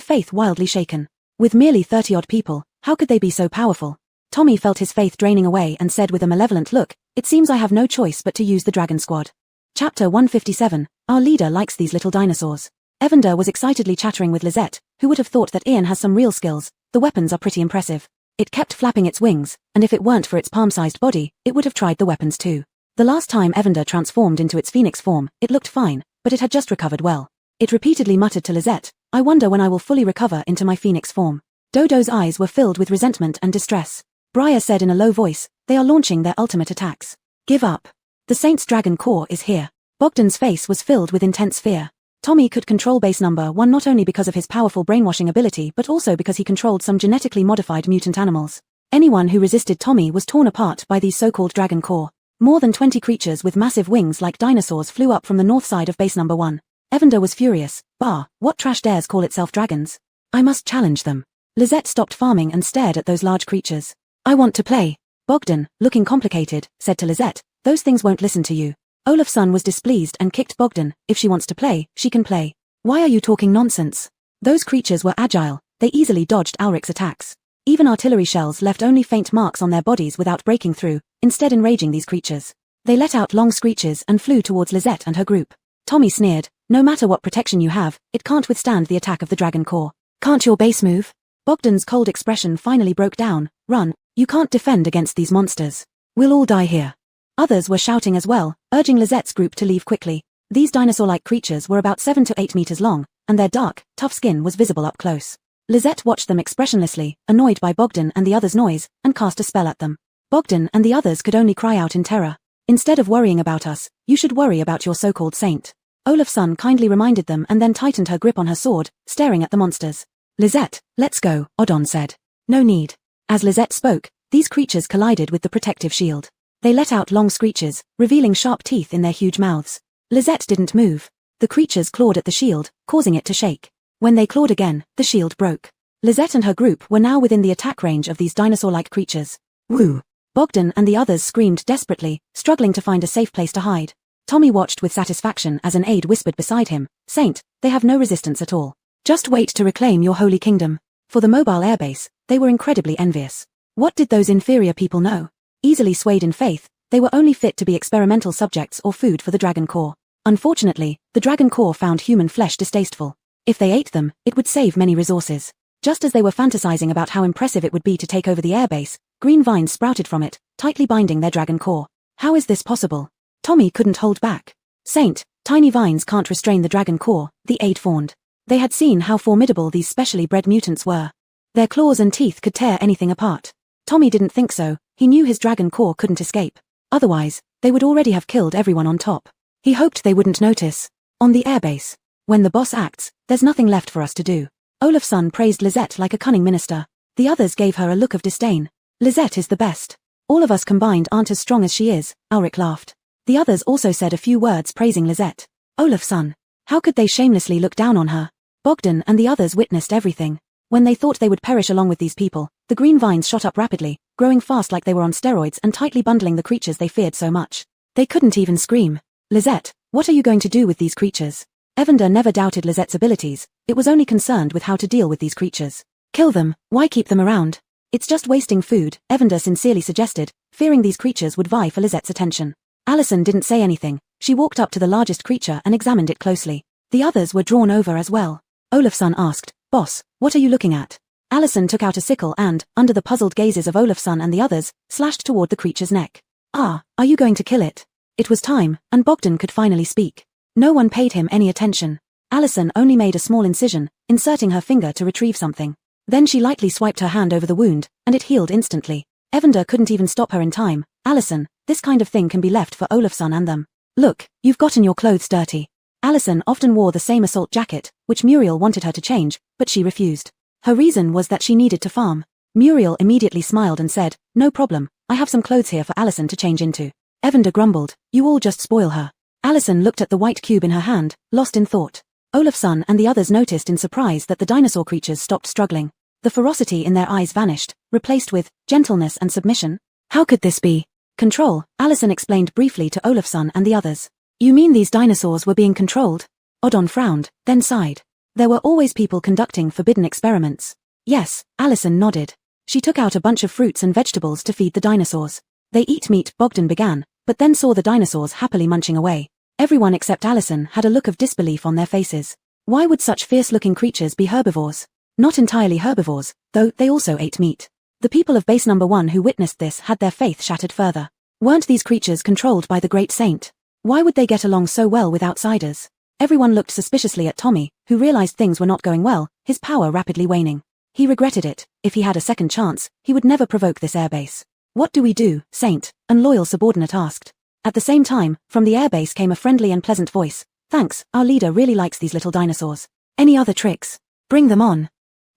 faith wildly shaken. With merely 30-odd people, how could they be so powerful? Tommy felt his faith draining away and said with a malevolent look, it seems I have no choice but to use the Dragon Squad. Chapter 157, Our leader likes these little dinosaurs. Evander was excitedly chattering with Lizette, who would have thought that Ian has some real skills. The weapons are pretty impressive. It kept flapping its wings, and if it weren't for its palm-sized body, it would have tried the weapons too. The last time Evander transformed into its phoenix form, it looked fine, but it had just recovered well. It repeatedly muttered to Lizette, I wonder when I will fully recover into my phoenix form. Dodo's eyes were filled with resentment and distress. Briar said in a low voice, they are launching their ultimate attacks. Give up. The Saint's Dragon Core is here. Bogdan's face was filled with intense fear. Tommy could control base number 1 not only because of his powerful brainwashing ability but also because he controlled some genetically modified mutant animals. Anyone who resisted Tommy was torn apart by these so-called Dragon Core. More than 20 creatures with massive wings like dinosaurs flew up from the north side of base number 1. Evander was furious. Bah, what trash dares call itself dragons? I must challenge them. Lizette stopped farming and stared at those large creatures. I want to play. Bogdan, looking complicated, said to Lizette, those things won't listen to you. Olafsson was displeased and kicked Bogdan. If she wants to play, she can play. Why are you talking nonsense? Those creatures were agile. They easily dodged Alric's attacks. Even artillery shells left only faint marks on their bodies without breaking through, instead enraging these creatures. They let out long screeches and flew towards Lizette and her group. Tommy sneered, no matter what protection you have, it can't withstand the attack of the Dragon Core. Can't your base move? Bogdan's cold expression finally broke down. Run. You can't defend against these monsters. We'll all die here. Others were shouting as well, urging Lizette's group to leave quickly. These dinosaur-like creatures were about 7 to 8 meters long, and their dark, tough skin was visible up close. Lizette watched them expressionlessly, annoyed by Bogdan and the others' noise, and cast a spell at them. Bogdan and the others could only cry out in terror. Instead of worrying about us, you should worry about your so-called saint. Olafsson kindly reminded them and then tightened her grip on her sword, staring at the monsters. Lizette, let's go, Odon said. No need. As Lizette spoke, these creatures collided with the protective shield. They let out long screeches, revealing sharp teeth in their huge mouths. Lizette didn't move. The creatures clawed at the shield, causing it to shake. When they clawed again, the shield broke. Lizette and her group were now within the attack range of these dinosaur-like creatures. Woo! Bogdan and the others screamed desperately, struggling to find a safe place to hide. Tommy watched with satisfaction as an aide whispered beside him, Saint, they have no resistance at all. Just wait to reclaim your holy kingdom. For the mobile airbase, they were incredibly envious. What did those inferior people know? Easily swayed in faith, they were only fit to be experimental subjects or food for the Dragon Core. Unfortunately, the Dragon Core found human flesh distasteful. If they ate them, it would save many resources. Just as they were fantasizing about how impressive it would be to take over the airbase, green vines sprouted from it, tightly binding their Dragon Core. How is this possible? Tommy couldn't hold back. Saint, tiny vines can't restrain the Dragon Core, the aide fawned. They had seen how formidable these specially bred mutants were. Their claws and teeth could tear anything apart. Tommy didn't think so. He knew his Dragon Core couldn't escape. Otherwise, they would already have killed everyone on top. He hoped they wouldn't notice. On the airbase. When the boss acts, there's nothing left for us to do. Olafsson praised Lizette like a cunning minister. The others gave her a look of disdain. Lizette is the best. All of us combined aren't as strong as she is, Alric laughed. The others also said a few words praising Lizette. Olafsson. How could they shamelessly look down on her? Bogdan and the others witnessed everything. When they thought they would perish along with these people, the green vines shot up rapidly, growing fast like they were on steroids and tightly bundling the creatures they feared so much. They couldn't even scream. Lizette, what are you going to do with these creatures? Evander never doubted Lizette's abilities, it was only concerned with how to deal with these creatures. Kill them, why keep them around? It's just wasting food, Evander sincerely suggested, fearing these creatures would vie for Lizette's attention. Allison didn't say anything, She walked up to the largest creature and examined it closely. The others were drawn over as well. Olafsson asked, "Boss, what are you looking at?" Allison took out a sickle and, under the puzzled gazes of Olafsson and the others, slashed toward the creature's neck. "Ah, are you going to kill it?" It was time, and Bogdan could finally speak. No one paid him any attention. Allison only made a small incision, inserting her finger to retrieve something. Then she lightly swiped her hand over the wound, and it healed instantly. Evander couldn't even stop her in time. "Allison, this kind of thing can be left for Olafsson and them. Look, you've gotten your clothes dirty." Allison often wore the same assault jacket, which Muriel wanted her to change, but she refused. Her reason was that she needed to farm. Muriel immediately smiled and said, "No problem, I have some clothes here for Allison to change into." Evander grumbled, "You all just spoil her." Allison looked at the white cube in her hand, lost in thought. Olafsson and the others noticed in surprise that the dinosaur creatures stopped struggling. The ferocity in their eyes vanished, replaced with gentleness and submission. How could this be? Control, Allison explained briefly to Olafsson and the others. "You mean these dinosaurs were being controlled?" Odon frowned, then sighed. There were always people conducting forbidden experiments. Yes, Allison nodded. She took out a bunch of fruits and vegetables to feed the dinosaurs. "They eat meat," Bogdan began, but then saw the dinosaurs happily munching away. Everyone except Allison had a look of disbelief on their faces. Why would such fierce-looking creatures be herbivores? Not entirely herbivores, though they also ate meat. The people of base number 1 who witnessed this had their faith shattered further. Weren't these creatures controlled by the Great Saint? Why would they get along so well with outsiders? Everyone looked suspiciously at Tommy, who realized things were not going well, his power rapidly waning. He regretted it. If he had a second chance, he would never provoke this airbase. "What do we do, Saint?" an loyal subordinate asked. At the same time, from the airbase came a friendly and pleasant voice. "Thanks, our leader really likes these little dinosaurs. Any other tricks? Bring them on."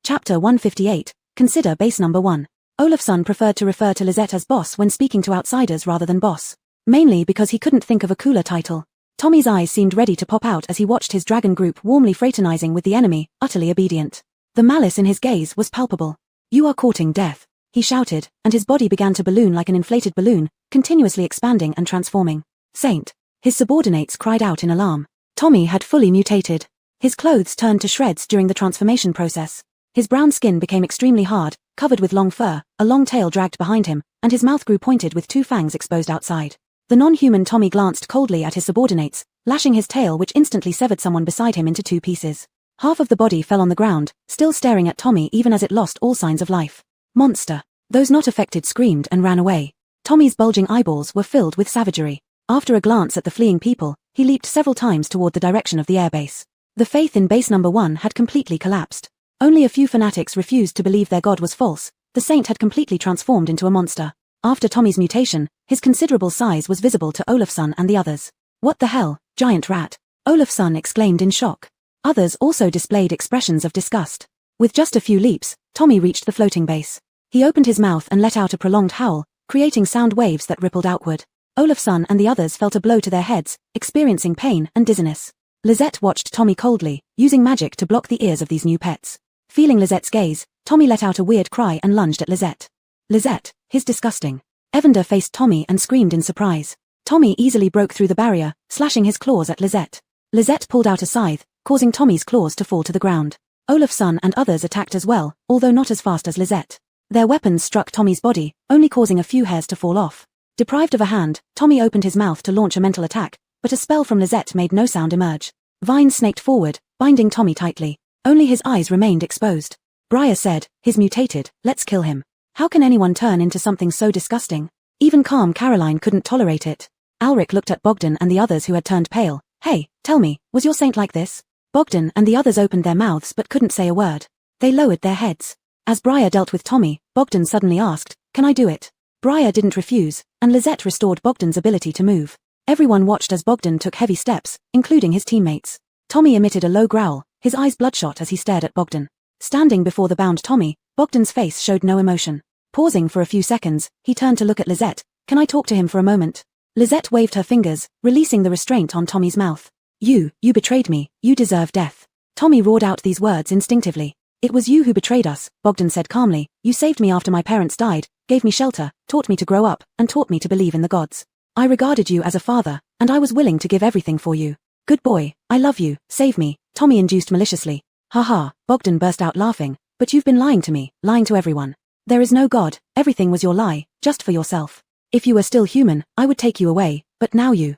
Chapter 158, Consider Base Number 1. Olafsson preferred to refer to Lisette as boss when speaking to outsiders rather than boss. Mainly because he couldn't think of a cooler title. Tommy's eyes seemed ready to pop out as he watched his dragon group warmly fraternizing with the enemy, utterly obedient. The malice in his gaze was palpable. "You are courting death," he shouted, and his body began to balloon like an inflated balloon, continuously expanding and transforming. "Saint!" His subordinates cried out in alarm. Tommy had fully mutated. His clothes turned to shreds during the transformation process. His brown skin became extremely hard, covered with long fur, a long tail dragged behind him, and his mouth grew pointed with 2 fangs exposed outside. The non-human Tommy glanced coldly at his subordinates, lashing his tail which instantly severed someone beside him into 2 pieces. Half of the body fell on the ground, still staring at Tommy even as it lost all signs of life. "Monster!" Those not affected screamed and ran away. Tommy's bulging eyeballs were filled with savagery. After a glance at the fleeing people, he leaped several times toward the direction of the airbase. The faith in base number 1 had completely collapsed. Only a few fanatics refused to believe their god was false. The saint had completely transformed into a monster. After Tommy's mutation, his considerable size was visible to Olafsson and the others. "What the hell, giant rat!" Olafsson exclaimed in shock. Others also displayed expressions of disgust. With just a few leaps, Tommy reached the floating base. He opened his mouth and let out a prolonged howl, creating sound waves that rippled outward. Olafsson and the others felt a blow to their heads, experiencing pain and dizziness. Lisette watched Tommy coldly, using magic to block the ears of these new pets. Feeling Lisette's gaze, Tommy let out a weird cry and lunged at Lisette. "Lisette, he's disgusting." Evander faced Tommy and screamed in surprise. Tommy easily broke through the barrier, slashing his claws at Lisette. Lisette pulled out a scythe, causing Tommy's claws to fall to the ground. Olafsson and others attacked as well, although not as fast as Lisette. Their weapons struck Tommy's body, only causing a few hairs to fall off. Deprived of a hand, Tommy opened his mouth to launch a mental attack, but a spell from Lisette made no sound emerge. Vines snaked forward, binding Tommy tightly. Only his eyes remained exposed. Briar said, "He's mutated, let's kill him." How can anyone turn into something so disgusting? Even calm Caroline couldn't tolerate it. Alric looked at Bogdan and the others who had turned pale. "Hey, tell me, was your saint like this?" Bogdan and the others opened their mouths but couldn't say a word. They lowered their heads. As Briar dealt with Tommy, Bogdan suddenly asked, "Can I do it?" Briar didn't refuse, and Lisette restored Bogdan's ability to move. Everyone watched as Bogdan took heavy steps, including his teammates. Tommy emitted a low growl, his eyes bloodshot as he stared at Bogdan. Standing before the bound Tommy, Bogdan's face showed no emotion. Pausing for a few seconds, he turned to look at Lisette. "Can I talk to him for a moment?" Lisette waved her fingers, releasing the restraint on Tommy's mouth. You betrayed me, you deserve death." Tommy roared out these words instinctively. "It was you who betrayed us," Bogdan said calmly. "You saved me after my parents died, gave me shelter, taught me to grow up, and taught me to believe in the gods. I regarded you as a father, and I was willing to give everything for you. Good boy, I love you, save me," Tommy induced maliciously. "Ha, Bogdan burst out laughing. "But you've been lying to me, lying to everyone. There is no God, everything was your lie, just for yourself. If you were still human, I would take you away, but now you."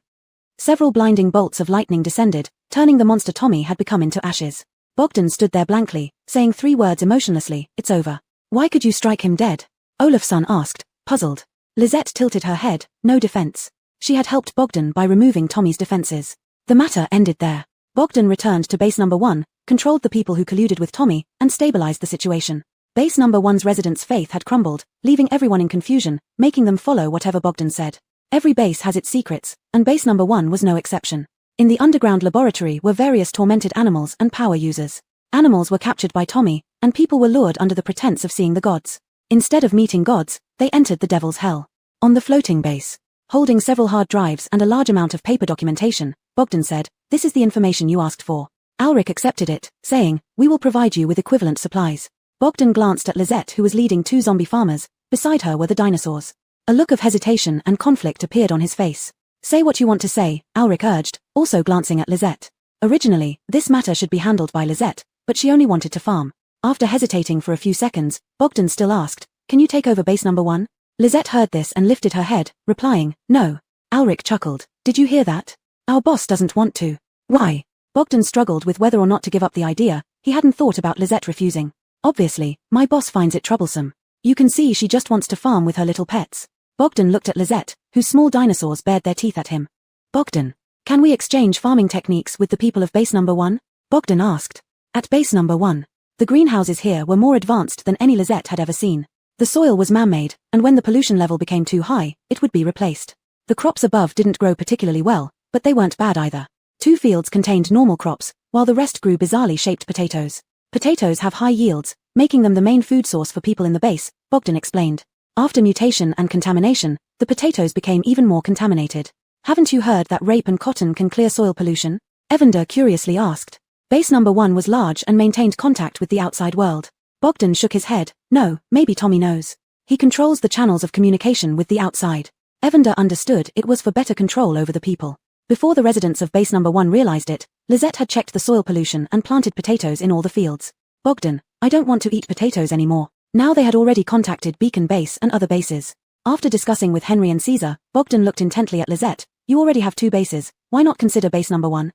Several blinding bolts of lightning descended, turning the monster Tommy had become into ashes. Bogdan stood there blankly, saying 3 words emotionlessly, "It's over." "Why could you strike him dead?" Olafsson asked, puzzled. Lisette tilted her head, no defense. She had helped Bogdan by removing Tommy's defenses. The matter ended there. Bogdan returned to base number 1, controlled the people who colluded with Tommy, and stabilized the situation. Base number 1's residents' faith had crumbled, leaving everyone in confusion, making them follow whatever Bogdan said. Every base has its secrets, and base number 1 was no exception. In the underground laboratory were various tormented animals and power users. Animals were captured by Tommy, and people were lured under the pretense of seeing the gods. Instead of meeting gods, they entered the devil's hell. On the floating base, holding several hard drives and a large amount of paper documentation, Bogdan said, "This is the information you asked for." Ulrich accepted it, saying, "We will provide you with equivalent supplies." Bogdan glanced at Lisette, who was leading 2 zombie farmers. Beside her were the dinosaurs. A look of hesitation and conflict appeared on his face. "Say what you want to say," Ulrich urged, also glancing at Lisette. Originally, this matter should be handled by Lisette, but she only wanted to farm. After hesitating for a few seconds, Bogdan still asked, "Can you take over base number 1? Lisette heard this and lifted her head, replying, "No." Ulrich chuckled. "Did you hear that? Our boss doesn't want to." "Why?" Bogdan struggled with whether or not to give up the idea. He hadn't thought about Lisette refusing. "Obviously, my boss finds it troublesome. You can see she just wants to farm with her little pets." Bogdan looked at Lisette, whose small dinosaurs bared their teeth at him. "Bogdan, can we exchange farming techniques with the people of base number 1? Bogdan asked. At base number 1, the greenhouses here were more advanced than any Lisette had ever seen. The soil was man-made, and when the pollution level became too high, it would be replaced. The crops above didn't grow particularly well, but they weren't bad either. 2 fields contained normal crops, while the rest grew bizarrely shaped potatoes. Potatoes have high yields, making them the main food source for people in the base, Bogdan explained. After mutation and contamination, the potatoes became even more contaminated. "Haven't you heard that rape and cotton can clear soil pollution?" Evander curiously asked. Base number 1 was large and maintained contact with the outside world. Bogdan shook his head. "No, maybe Tommy knows. He controls the channels of communication with the outside." Evander understood it was for better control over the people. Before the residents of base number 1 realized it, Lisette had checked the soil pollution and planted potatoes in all the fields. "Bogdan, I don't want to eat potatoes anymore." Now they had already contacted Beacon Base and other bases. After discussing with Henry and Caesar, Bogdan looked intently at Lisette. "You already have 2 bases, why not consider base number 1?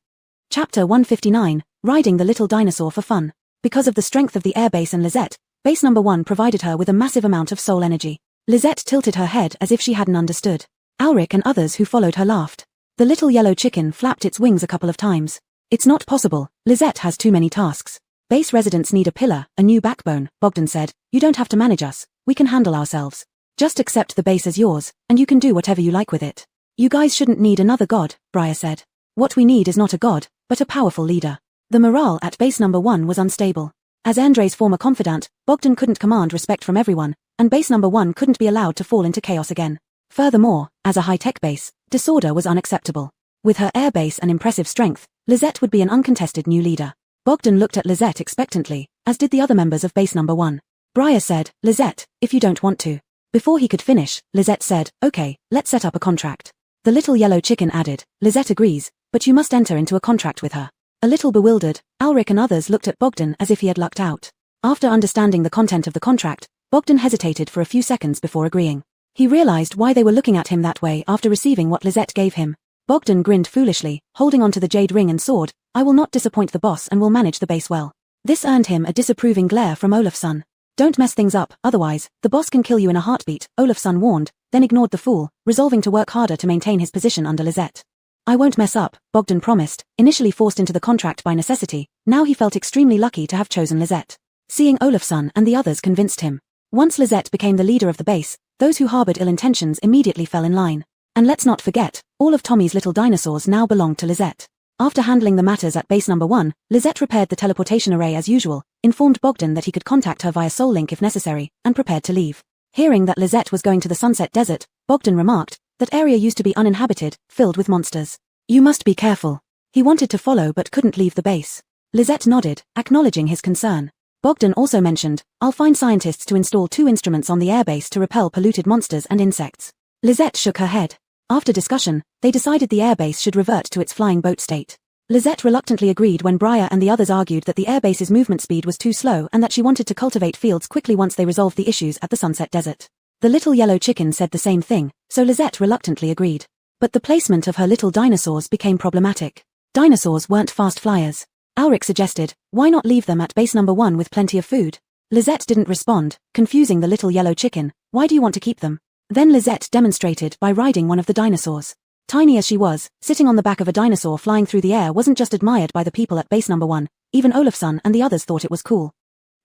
Chapter 159, Riding the Little Dinosaur for Fun. Because of the strength of the air base and Lisette, base number 1 provided her with a massive amount of soul energy. Lisette tilted her head as if she hadn't understood. Ulrich and others who followed her laughed. The little yellow chicken flapped its wings a couple of times. "It's not possible, Lisette has too many tasks. Base residents need a pillar, a new backbone," Bogdan said. "You don't have to manage us, we can handle ourselves. Just accept the base as yours, and you can do whatever you like with it." "You guys shouldn't need another god," Briar said. "What we need is not a god, but a powerful leader." The morale at base number 1 was unstable. As Andrei's former confidant, Bogdan couldn't command respect from everyone, and base number 1 couldn't be allowed to fall into chaos again. Furthermore, as a high-tech base, disorder was unacceptable. With her air base and impressive strength, Lisette would be an uncontested new leader. Bogdan looked at Lisette expectantly, as did the other members of base number 1. Briar said, "Lisette, if you don't want to." Before he could finish, Lisette said, "Okay, let's set up a contract." The little yellow chicken added, "Lisette agrees, but you must enter into a contract with her." A little bewildered, Ulrich and others looked at Bogdan as if he had lucked out. After understanding the content of the contract, Bogdan hesitated for a few seconds before agreeing. He realized why they were looking at him that way after receiving what Lisette gave him. Bogdan grinned foolishly, holding onto the jade ring and sword. "I will not disappoint the boss and will manage the base well." This earned him a disapproving glare from Olafsson. "Don't mess things up, otherwise, the boss can kill you in a heartbeat," Olafsson warned, then ignored the fool, resolving to work harder to maintain his position under Lisette. "I won't mess up," Bogdan promised, initially forced into the contract by necessity. Now he felt extremely lucky to have chosen Lisette. Seeing Olafsson and the others convinced him. Once Lisette became the leader of the base, those who harbored ill intentions immediately fell in line. And let's not forget, all of Tommy's little dinosaurs now belonged to Lisette. After handling the matters at base number 1, Lisette repaired the teleportation array as usual, informed Bogdan that he could contact her via soul link if necessary, and prepared to leave. Hearing that Lisette was going to the Sunset Desert, Bogdan remarked, "That area used to be uninhabited, filled with monsters. You must be careful." He wanted to follow but couldn't leave the base. Lisette nodded, acknowledging his concern. Bogdan also mentioned, "I'll find scientists to install 2 instruments on the airbase to repel polluted monsters and insects." Lisette shook her head. After discussion, they decided the airbase should revert to its flying boat state. Lisette reluctantly agreed when Briar and the others argued that the airbase's movement speed was too slow and that she wanted to cultivate fields quickly once they resolved the issues at the Sunset Desert. The little yellow chicken said the same thing, so Lisette reluctantly agreed. But the placement of her little dinosaurs became problematic. Dinosaurs weren't fast flyers. Alric suggested, why not leave them at base number 1 with plenty of food? Lizette didn't respond, confusing the little yellow chicken. Why do you want to keep them? Then Lizette demonstrated by riding one of the dinosaurs. Tiny as she was, sitting on the back of a dinosaur flying through the air wasn't just admired by the people at base number 1, even Olafsson and the others thought it was cool.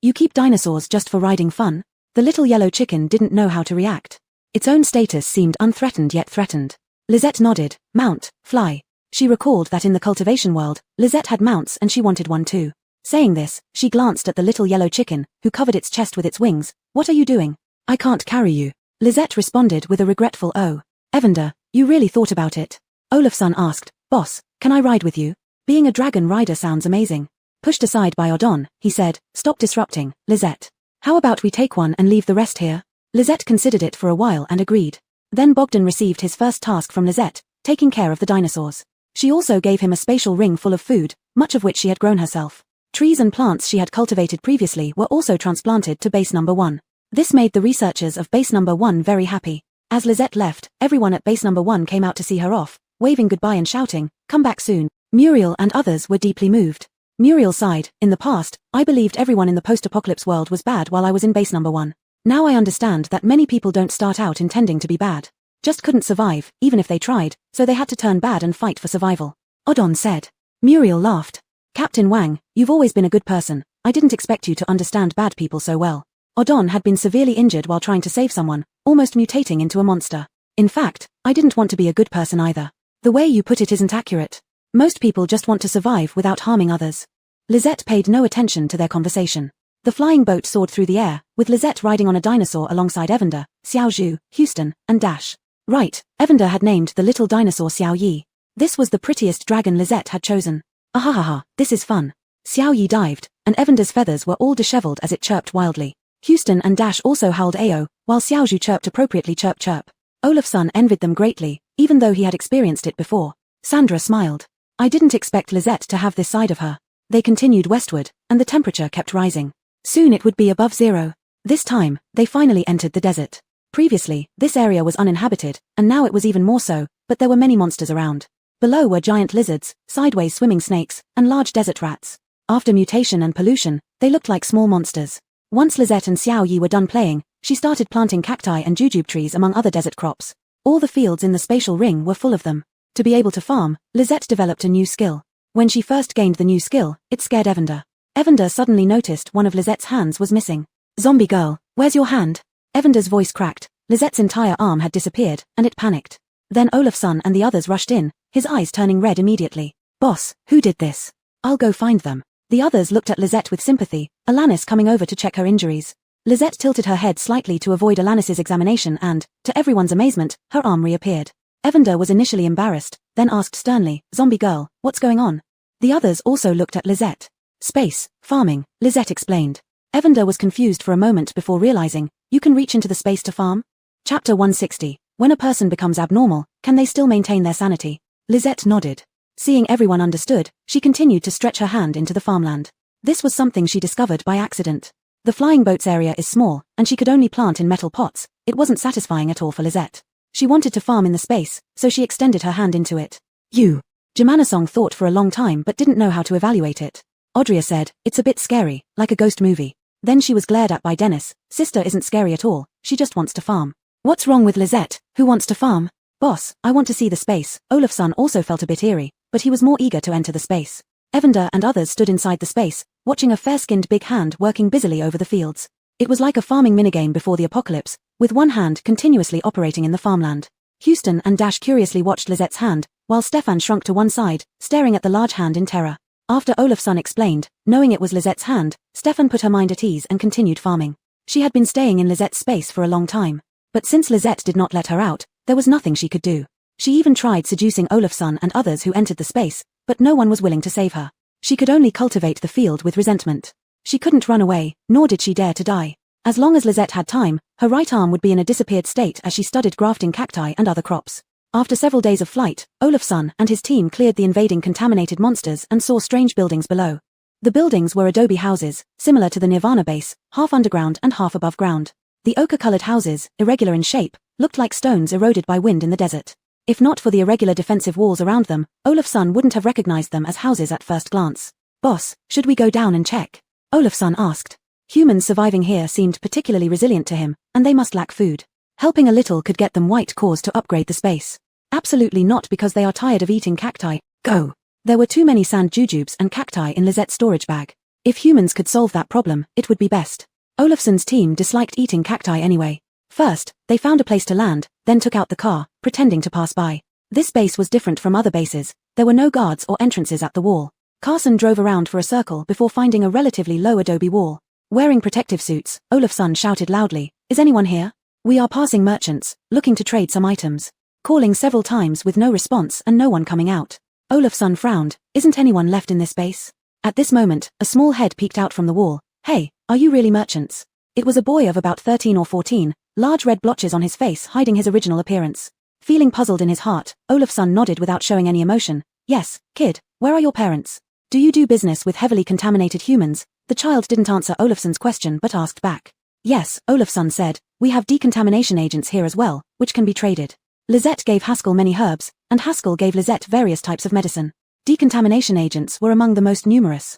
You keep dinosaurs just for riding fun? The little yellow chicken didn't know how to react. Its own status seemed unthreatened yet threatened. Lizette nodded. Mount, fly. She recalled that in the cultivation world, Lizette had mounts and she wanted one too. Saying this, she glanced at the little yellow chicken, who covered its chest with its wings. What are you doing? I can't carry you. Lizette responded with a regretful oh. Evander, you really thought about it? Olafsson asked, Boss, can I ride with you? Being a dragon rider sounds amazing. Pushed aside by Odon, he said, stop disrupting, Lizette. How about we take one and leave the rest here? Lizette considered it for a while and agreed. Then Bogdan received his first task from Lizette, taking care of the dinosaurs. She also gave him a spatial ring full of food, much of which she had grown herself. Trees and plants she had cultivated previously were also transplanted to base number 1. This made the researchers of base number 1 very happy. As Lizette left, everyone at base number 1 came out to see her off, waving goodbye and shouting, come back soon. Muriel and others were deeply moved. Muriel sighed, in the past, I believed everyone in the post-apocalypse world was bad while I was in base number 1. Now I understand that many people don't start out intending to be bad. Just couldn't survive, even if they tried, so they had to turn bad and fight for survival. Odon said. Muriel laughed. Captain Wang, you've always been a good person. I didn't expect you to understand bad people so well. Odon had been severely injured while trying to save someone, almost mutating into a monster. In fact, I didn't want to be a good person either. The way you put it isn't accurate. Most people just want to survive without harming others. Lizette paid no attention to their conversation. The flying boat soared through the air, with Lizette riding on a dinosaur alongside Evander, Xiaozhu, Houston, and Dash. Right, Evander had named the little dinosaur Xiao Yi. This was the prettiest dragon Lizette had chosen. Ahahaha, this is fun. Xiao Yi dived, and Evander's feathers were all disheveled as it chirped wildly. Houston and Dash also howled Ao, while Xiaozhu chirped appropriately chirp chirp. Olafsson envied them greatly, even though he had experienced it before. Sandra smiled. I didn't expect Lizette to have this side of her. They continued westward, and the temperature kept rising. Soon it would be above 0. This time, they finally entered the desert. Previously, this area was uninhabited, and now it was even more so, but there were many monsters around. Below were giant lizards, sideways swimming snakes, and large desert rats. After mutation and pollution, they looked like small monsters. Once Lizette and Xiao Yi were done playing, she started planting cacti and jujube trees among other desert crops. All the fields in the spatial ring were full of them. To be able to farm, Lizette developed a new skill. When she first gained the new skill, it scared Evander. Evander suddenly noticed one of Lizette's hands was missing. Zombie girl, where's your hand? Evander's voice cracked. Lizette's entire arm had disappeared, and it panicked. Then Olafsson and the others rushed in, his eyes turning red immediately. Boss, who did this? I'll go find them. The others looked at Lizette with sympathy, Alanis coming over to check her injuries. Lizette tilted her head slightly to avoid Alanis's examination and, to everyone's amazement, her arm reappeared. Evander was initially embarrassed, then asked sternly, Zombie girl, what's going on? The others also looked at Lizette. Space, farming, Lizette explained. Evander was confused for a moment before realizing, you can reach into the space to farm? Chapter 160. When a person becomes abnormal, can they still maintain their sanity? Lizette nodded. Seeing everyone understood, she continued to stretch her hand into the farmland. This was something she discovered by accident. The flying boat's area is small, and she could only plant in metal pots. It wasn't satisfying at all for Lizette. She wanted to farm in the space, so she extended her hand into it. You. Jamanasong thought for a long time but didn't know how to evaluate it. Audria said, it's a bit scary, like a ghost movie. Then she was glared at by Dennis. Sister isn't scary at all, she just wants to farm. What's wrong with Lizette, who wants to farm? Boss, I want to see the space. Olafsson also felt a bit eerie, but he was more eager to enter the space. Evander and others stood inside the space, watching a fair-skinned big hand working busily over the fields. It was like a farming minigame before the apocalypse, with one hand continuously operating in the farmland. Houston and Dash curiously watched Lizette's hand, while Stefan shrunk to one side, staring at the large hand in terror. After Olafsson explained, knowing it was Lizette's hand, Stefan put her mind at ease and continued farming. She had been staying in Lizette's space for a long time. But since Lizette did not let her out, there was nothing she could do. She even tried seducing Olafsson and others who entered the space, but no one was willing to save her. She could only cultivate the field with resentment. She couldn't run away, nor did she dare to die. As long as Lizette had time, her right arm would be in a disappeared state as she studied grafting cacti and other crops. After several days of flight, Olafsson and his team cleared the invading contaminated monsters and saw strange buildings below. The buildings were adobe houses, similar to the Nirvana base, half underground and half above ground. The ochre-colored houses, irregular in shape, looked like stones eroded by wind in the desert. If not for the irregular defensive walls around them, Olafsson wouldn't have recognized them as houses at first glance. Boss, should we go down and check? Olafsson asked. Humans surviving here seemed particularly resilient to him, and they must lack food. Helping a little could get them white cause to upgrade the space. Absolutely not, because they are tired of eating cacti. Go! There were too many sand jujubes and cacti in Lizette's storage bag. If humans could solve that problem, it would be best. Olafsson's team disliked eating cacti anyway. First, they found a place to land, then took out the car, pretending to pass by. This base was different from other bases. There were no guards or entrances at the wall. Carson drove around for a circle before finding a relatively low adobe wall. Wearing protective suits, Olafsson shouted loudly, "Is anyone here? We are passing merchants, looking to trade some items." Calling several times with no response and no one coming out. Olafsson frowned. Isn't anyone left in this base? At this moment, a small head peeked out from the wall. Hey, are you really merchants? It was a boy of about 13 or 14, large red blotches on his face hiding his original appearance. Feeling puzzled in his heart, Olafsson nodded without showing any emotion. Yes, kid, where are your parents? Do you do business with heavily contaminated humans? The child didn't answer Olafsson's question but asked back. Yes, Olafsson said, we have decontamination agents here as well, which can be traded. Lisette gave Haskell many herbs, and Haskell gave Lisette various types of medicine. Decontamination agents were among the most numerous.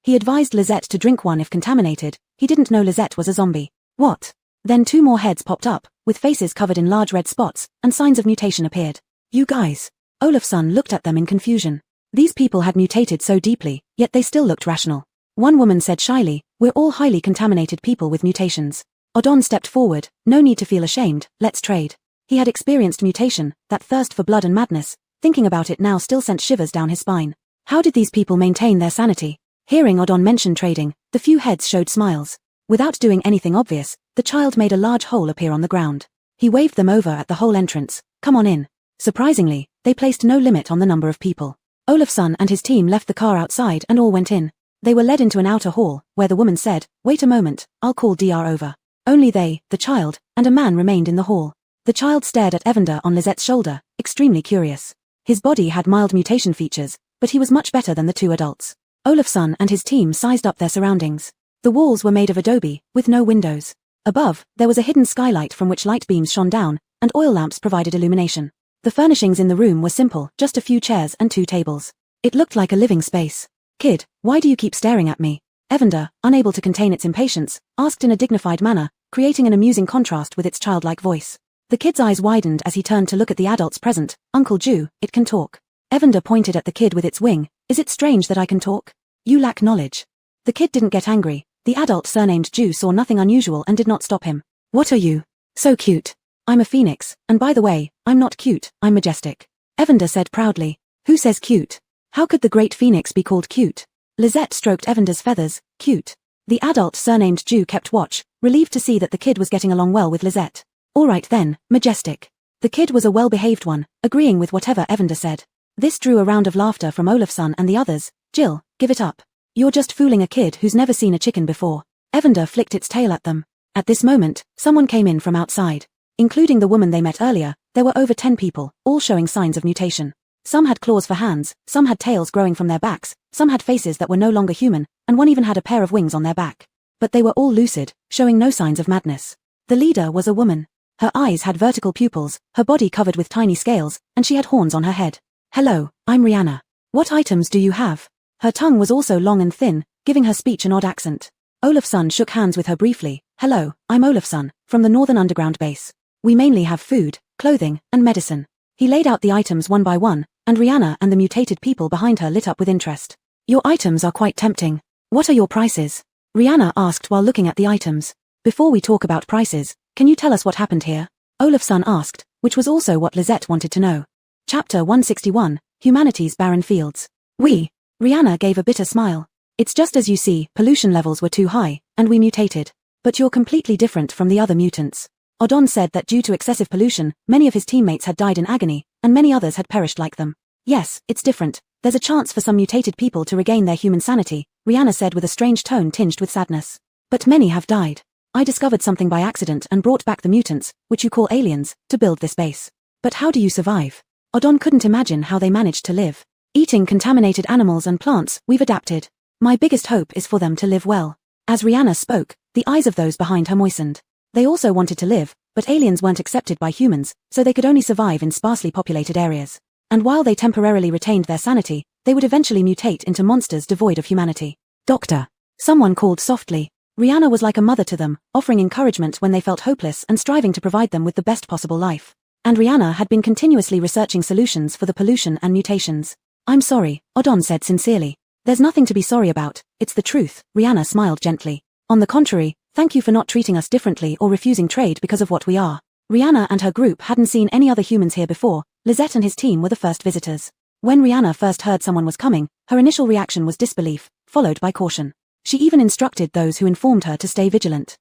He advised Lisette to drink one if contaminated. He didn't know Lisette was a zombie. What? Then two more heads popped up, with faces covered in large red spots, and signs of mutation appeared. You guys. Olafsson looked at them in confusion. These people had mutated so deeply, yet they still looked rational. One woman said shyly, we're all highly contaminated people with mutations. Odon stepped forward, no need to feel ashamed, let's trade. He had experienced mutation, that thirst for blood and madness. Thinking about it now still sent shivers down his spine. How did these people maintain their sanity? Hearing Odon mention trading, the few heads showed smiles. Without doing anything obvious, the child made a large hole appear on the ground. He waved them over at the hole entrance. Come on in. Surprisingly, they placed no limit on the number of people. Olafsson and his team left the car outside and all went in. They were led into an outer hall, where the woman said, wait a moment, I'll call DR over. Only they, the child, and a man remained in the hall. The child stared at Evander on Lizette's shoulder, extremely curious. His body had mild mutation features, but he was much better than the two adults. Olafsson and his team sized up their surroundings. The walls were made of adobe, with no windows. Above, there was a hidden skylight from which light beams shone down, and oil lamps provided illumination. The furnishings in the room were simple, just a few chairs and 2 tables. It looked like a living space. Kid, why do you keep staring at me? Evander, unable to contain its impatience, asked in a dignified manner, creating an amusing contrast with its childlike voice. The kid's eyes widened as he turned to look at the adults present. Uncle Jew, it can talk. Evander pointed at the kid with its wing. Is it strange that I can talk? You lack knowledge. The kid didn't get angry. The adult surnamed Jew saw nothing unusual and did not stop him. What are you? So cute. I'm a phoenix, and by the way, I'm not cute, I'm majestic. Evander said proudly. Who says cute? How could the great phoenix be called cute? Lisette stroked Evander's feathers. Cute. The adult surnamed Jew kept watch, relieved to see that the kid was getting along well with Lisette. All right then, majestic. The kid was a well-behaved one, agreeing with whatever Evander said. This drew a round of laughter from Olafsson and the others. Jill, give it up. You're just fooling a kid who's never seen a chicken before. Evander flicked its tail at them. At this moment, someone came in from outside. Including the woman they met earlier, there were over 10 people, all showing signs of mutation. Some had claws for hands, some had tails growing from their backs, some had faces that were no longer human, and one even had a pair of wings on their back. But they were all lucid, showing no signs of madness. The leader was a woman. Her eyes had vertical pupils, her body covered with tiny scales, and she had horns on her head. Hello, I'm Rihanna. What items do you have? Her tongue was also long and thin, giving her speech an odd accent. Olafsson shook hands with her briefly. Hello, I'm Olafsson, from the Northern Underground base. We mainly have food, clothing, and medicine. He laid out the items one by one, and Rihanna and the mutated people behind her lit up with interest. Your items are quite tempting. What are your prices? Rihanna asked while looking at the items. Before we talk about prices, can you tell us what happened here? Olafsson asked, which was also what Lisette wanted to know. Chapter 161, Humanity's Barren Fields. Rihanna gave a bitter smile. It's just as you see, pollution levels were too high, and we mutated. But you're completely different from the other mutants. Odon said that due to excessive pollution, many of his teammates had died in agony, and many others had perished like them. Yes, it's different. There's a chance for some mutated people to regain their human sanity, Rihanna said with a strange tone tinged with sadness. But many have died. I discovered something by accident and brought back the mutants, which you call aliens, to build this base. But how do you survive? Odon couldn't imagine how they managed to live. Eating contaminated animals and plants, we've adapted. My biggest hope is for them to live well. As Rihanna spoke, the eyes of those behind her moistened. They also wanted to live, but aliens weren't accepted by humans, so they could only survive in sparsely populated areas. And while they temporarily retained their sanity, they would eventually mutate into monsters devoid of humanity. Doctor. Someone called softly. Rihanna was like a mother to them, offering encouragement when they felt hopeless and striving to provide them with the best possible life. And Rihanna had been continuously researching solutions for the pollution and mutations. I'm sorry, Odon said sincerely. There's nothing to be sorry about, it's the truth, Rihanna smiled gently. On the contrary, thank you for not treating us differently or refusing trade because of what we are. Rihanna and her group hadn't seen any other humans here before. Lizette and his team were the first visitors. When Rihanna first heard someone was coming, her initial reaction was disbelief, followed by caution. She even instructed those who informed her to stay vigilant.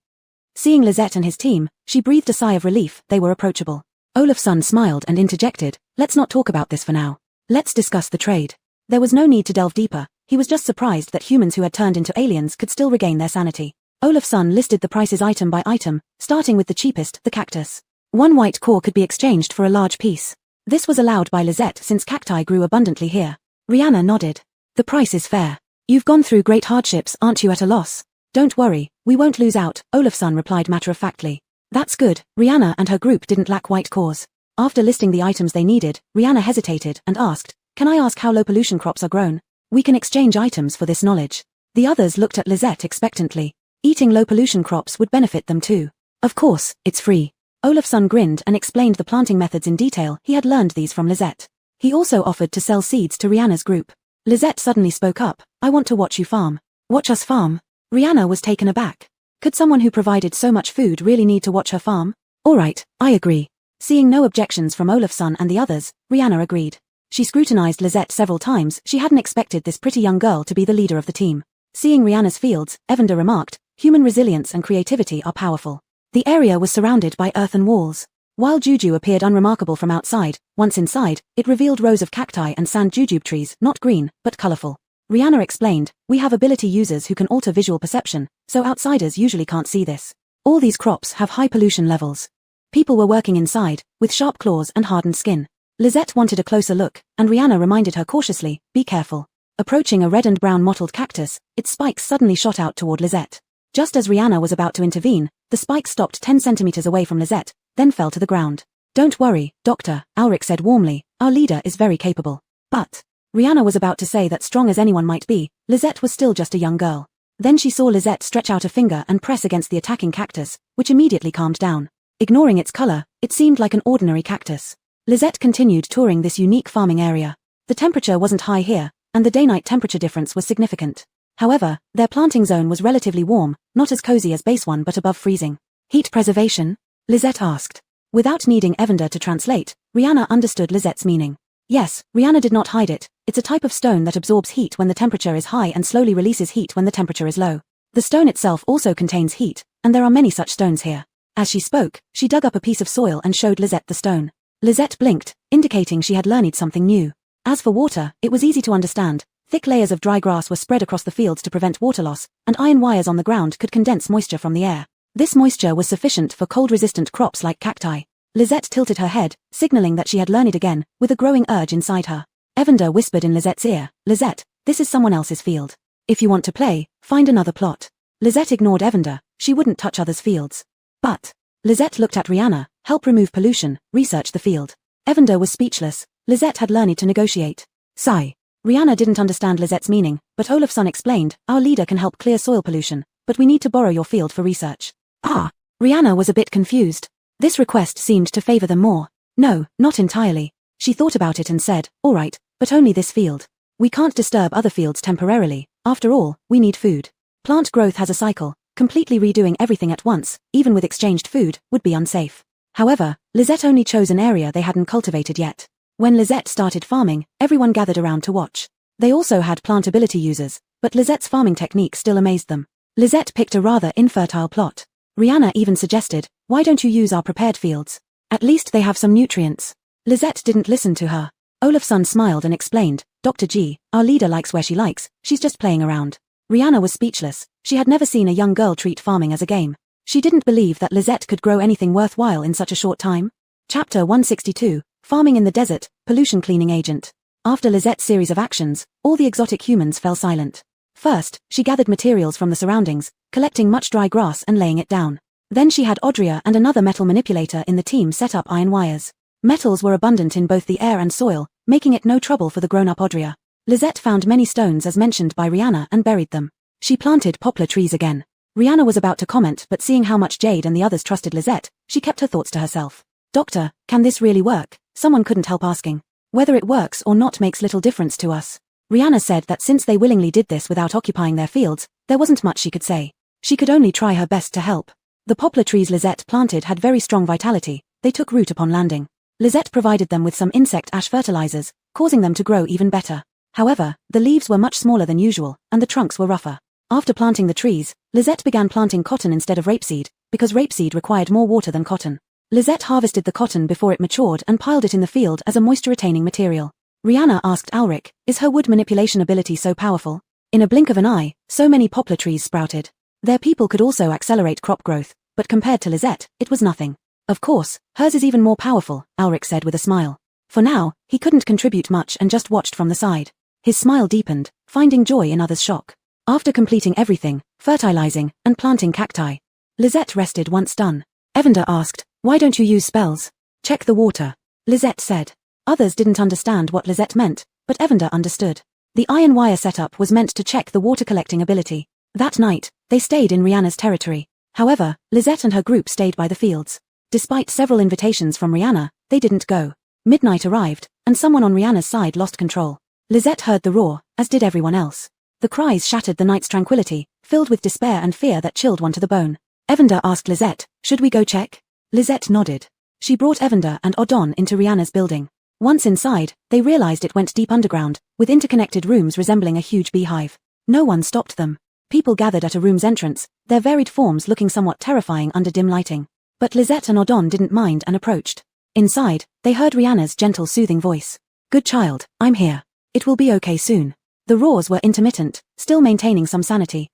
Seeing Lizette and his team, she breathed a sigh of relief. They were approachable. Olafsson smiled and interjected, let's not talk about this for now. Let's discuss the trade. There was no need to delve deeper. He was just surprised that humans who had turned into aliens could still regain their sanity. Olafsson listed the prices item by item, starting with the cheapest, the cactus. 1 white core could be exchanged for a large piece. This was allowed by Lizette since cacti grew abundantly here. Rihanna nodded. The price is fair. You've gone through great hardships, aren't you at a loss? Don't worry, we won't lose out, Olafsson replied matter-of-factly. That's good. Rihanna and her group didn't lack white cores. After listing the items they needed, Rihanna hesitated and asked, can I ask how low pollution crops are grown? We can exchange items for this knowledge. The others looked at Lizette expectantly. Eating low pollution crops would benefit them too. Of course, it's free. Olafsson grinned and explained the planting methods in detail. He had learned these from Lizette. He also offered to sell seeds to Rihanna's group. Lizette suddenly spoke up, I want to watch you farm. Watch us farm? Rihanna was taken aback. Could someone who provided so much food really need to watch her farm? Alright, I agree. Seeing no objections from Olafsson and the others, Rihanna agreed. She scrutinized Lizette several times. She hadn't expected this pretty young girl to be the leader of the team. Seeing Rihanna's fields, Evander remarked, human resilience and creativity are powerful. The area was surrounded by earthen walls. While Juju appeared unremarkable from outside, once inside, it revealed rows of cacti and sand jujube trees, not green, but colorful. Rihanna explained, we have ability users who can alter visual perception, so outsiders usually can't see this. All these crops have high pollution levels. People were working inside, with sharp claws and hardened skin. Lizette wanted a closer look, and Rihanna reminded her cautiously, be careful. Approaching a red and brown mottled cactus, its spikes suddenly shot out toward Lizette. Just as Rihanna was about to intervene, the spike stopped 10 centimeters away from Lizette, then fell to the ground. Don't worry, Doctor, Ulrich said warmly, our leader is very capable. But Rihanna was about to say that strong as anyone might be, Lizette was still just a young girl. Then she saw Lizette stretch out a finger and press against the attacking cactus, which immediately calmed down. Ignoring its color, it seemed like an ordinary cactus. Lizette continued touring this unique farming area. The temperature wasn't high here, and the day-night temperature difference was significant. However, their planting zone was relatively warm, not as cozy as base one but above freezing. Heat preservation? Lizette asked. Without needing Evander to translate, Rihanna understood Lizette's meaning. Yes, Rihanna did not hide it. It's a type of stone that absorbs heat when the temperature is high and slowly releases heat when the temperature is low. The stone itself also contains heat, and there are many such stones here. As she spoke, she dug up a piece of soil and showed Lizette the stone. Lizette blinked, indicating she had learned something new. As for water, it was easy to understand. Thick layers of dry grass were spread across the fields to prevent water loss, and iron wires on the ground could condense moisture from the air. This moisture was sufficient for cold-resistant crops like cacti. Lizette tilted her head, signaling that she had learned again, with a growing urge inside her. Evander whispered in Lizette's ear, Lizette, this is someone else's field. If you want to play, find another plot. Lizette ignored Evander. She wouldn't touch others' fields. But Lizette looked at Rihanna, help remove pollution, research the field. Evander was speechless. Lizette had learned to negotiate. Sigh. Rihanna didn't understand Lizette's meaning, but Olafsson explained, our leader can help clear soil pollution, but we need to borrow your field for research. Ah! Rihanna was a bit confused. This request seemed to favor them more. No, not entirely. She thought about it and said, alright, but only this field. We can't disturb other fields temporarily. After all, we need food. Plant growth has a cycle. Completely redoing everything at once, even with exchanged food, would be unsafe. However, Lizette only chose an area they hadn't cultivated yet. When Lizette started farming, everyone gathered around to watch. They also had plant ability users, but Lizette's farming technique still amazed them. Lizette picked a rather infertile plot. Rihanna even suggested, why don't you use our prepared fields? At least they have some nutrients. Lizette didn't listen to her. Olafsson smiled and explained, Dr. G, our leader likes where she likes, she's just playing around. Rihanna was speechless. She had never seen a young girl treat farming as a game. She didn't believe that Lizette could grow anything worthwhile in such a short time. Chapter 162, Farming in the Desert, Pollution Cleaning Agent. After Lizette's series of actions, all the exotic humans fell silent. First, she gathered materials from the surroundings, collecting much dry grass and laying it down. Then she had Audria and another metal manipulator in the team set up iron wires. Metals were abundant in both the air and soil, making it no trouble for the grown-up Audria. Lisette found many stones as mentioned by Rihanna and buried them. She planted poplar trees again. Rihanna was about to comment, but seeing how much Jade and the others trusted Lisette, she kept her thoughts to herself. Doctor, can this really work? Someone couldn't help asking. Whether it works or not makes little difference to us. Rihanna said that since they willingly did this without occupying their fields, there wasn't much she could say. She could only try her best to help. The poplar trees Lisette planted had very strong vitality. They took root upon landing. Lisette provided them with some insect ash fertilizers, causing them to grow even better. However, the leaves were much smaller than usual, and the trunks were rougher. After planting the trees, Lisette began planting cotton instead of rapeseed, because rapeseed required more water than cotton. Lisette harvested the cotton before it matured and piled it in the field as a moisture-retaining material. Rihanna asked Alric, is her wood manipulation ability so powerful? In a blink of an eye, so many poplar trees sprouted. Their people could also accelerate crop growth, but compared to Lisette, it was nothing. Of course, hers is even more powerful, Alric said with a smile. For now, he couldn't contribute much and just watched from the side. His smile deepened, finding joy in others' shock. After completing everything, fertilizing, and planting cacti, Lisette rested once done. Evander asked, why don't you use spells? Check the water. Lisette said. Others didn't understand what Lisette meant, but Evander understood. The iron wire setup was meant to check the water collecting ability. That night, they stayed in Rihanna's territory. However, Lisette and her group stayed by the fields. Despite several invitations from Rihanna, they didn't go. Midnight arrived, and someone on Rihanna's side lost control. Lisette heard the roar, as did everyone else. The cries shattered the night's tranquility, filled with despair and fear that chilled one to the bone. Evander asked Lisette, should we go check? Lisette nodded. She brought Evander and Odon into Rihanna's building. Once inside, they realized it went deep underground, with interconnected rooms resembling a huge beehive. No one stopped them. People gathered at a room's entrance, their varied forms looking somewhat terrifying under dim lighting. But Lisette and Odon didn't mind and approached. Inside, they heard Rihanna's gentle soothing voice. Good child, I'm here. It will be okay soon. The roars were intermittent, still maintaining some sanity.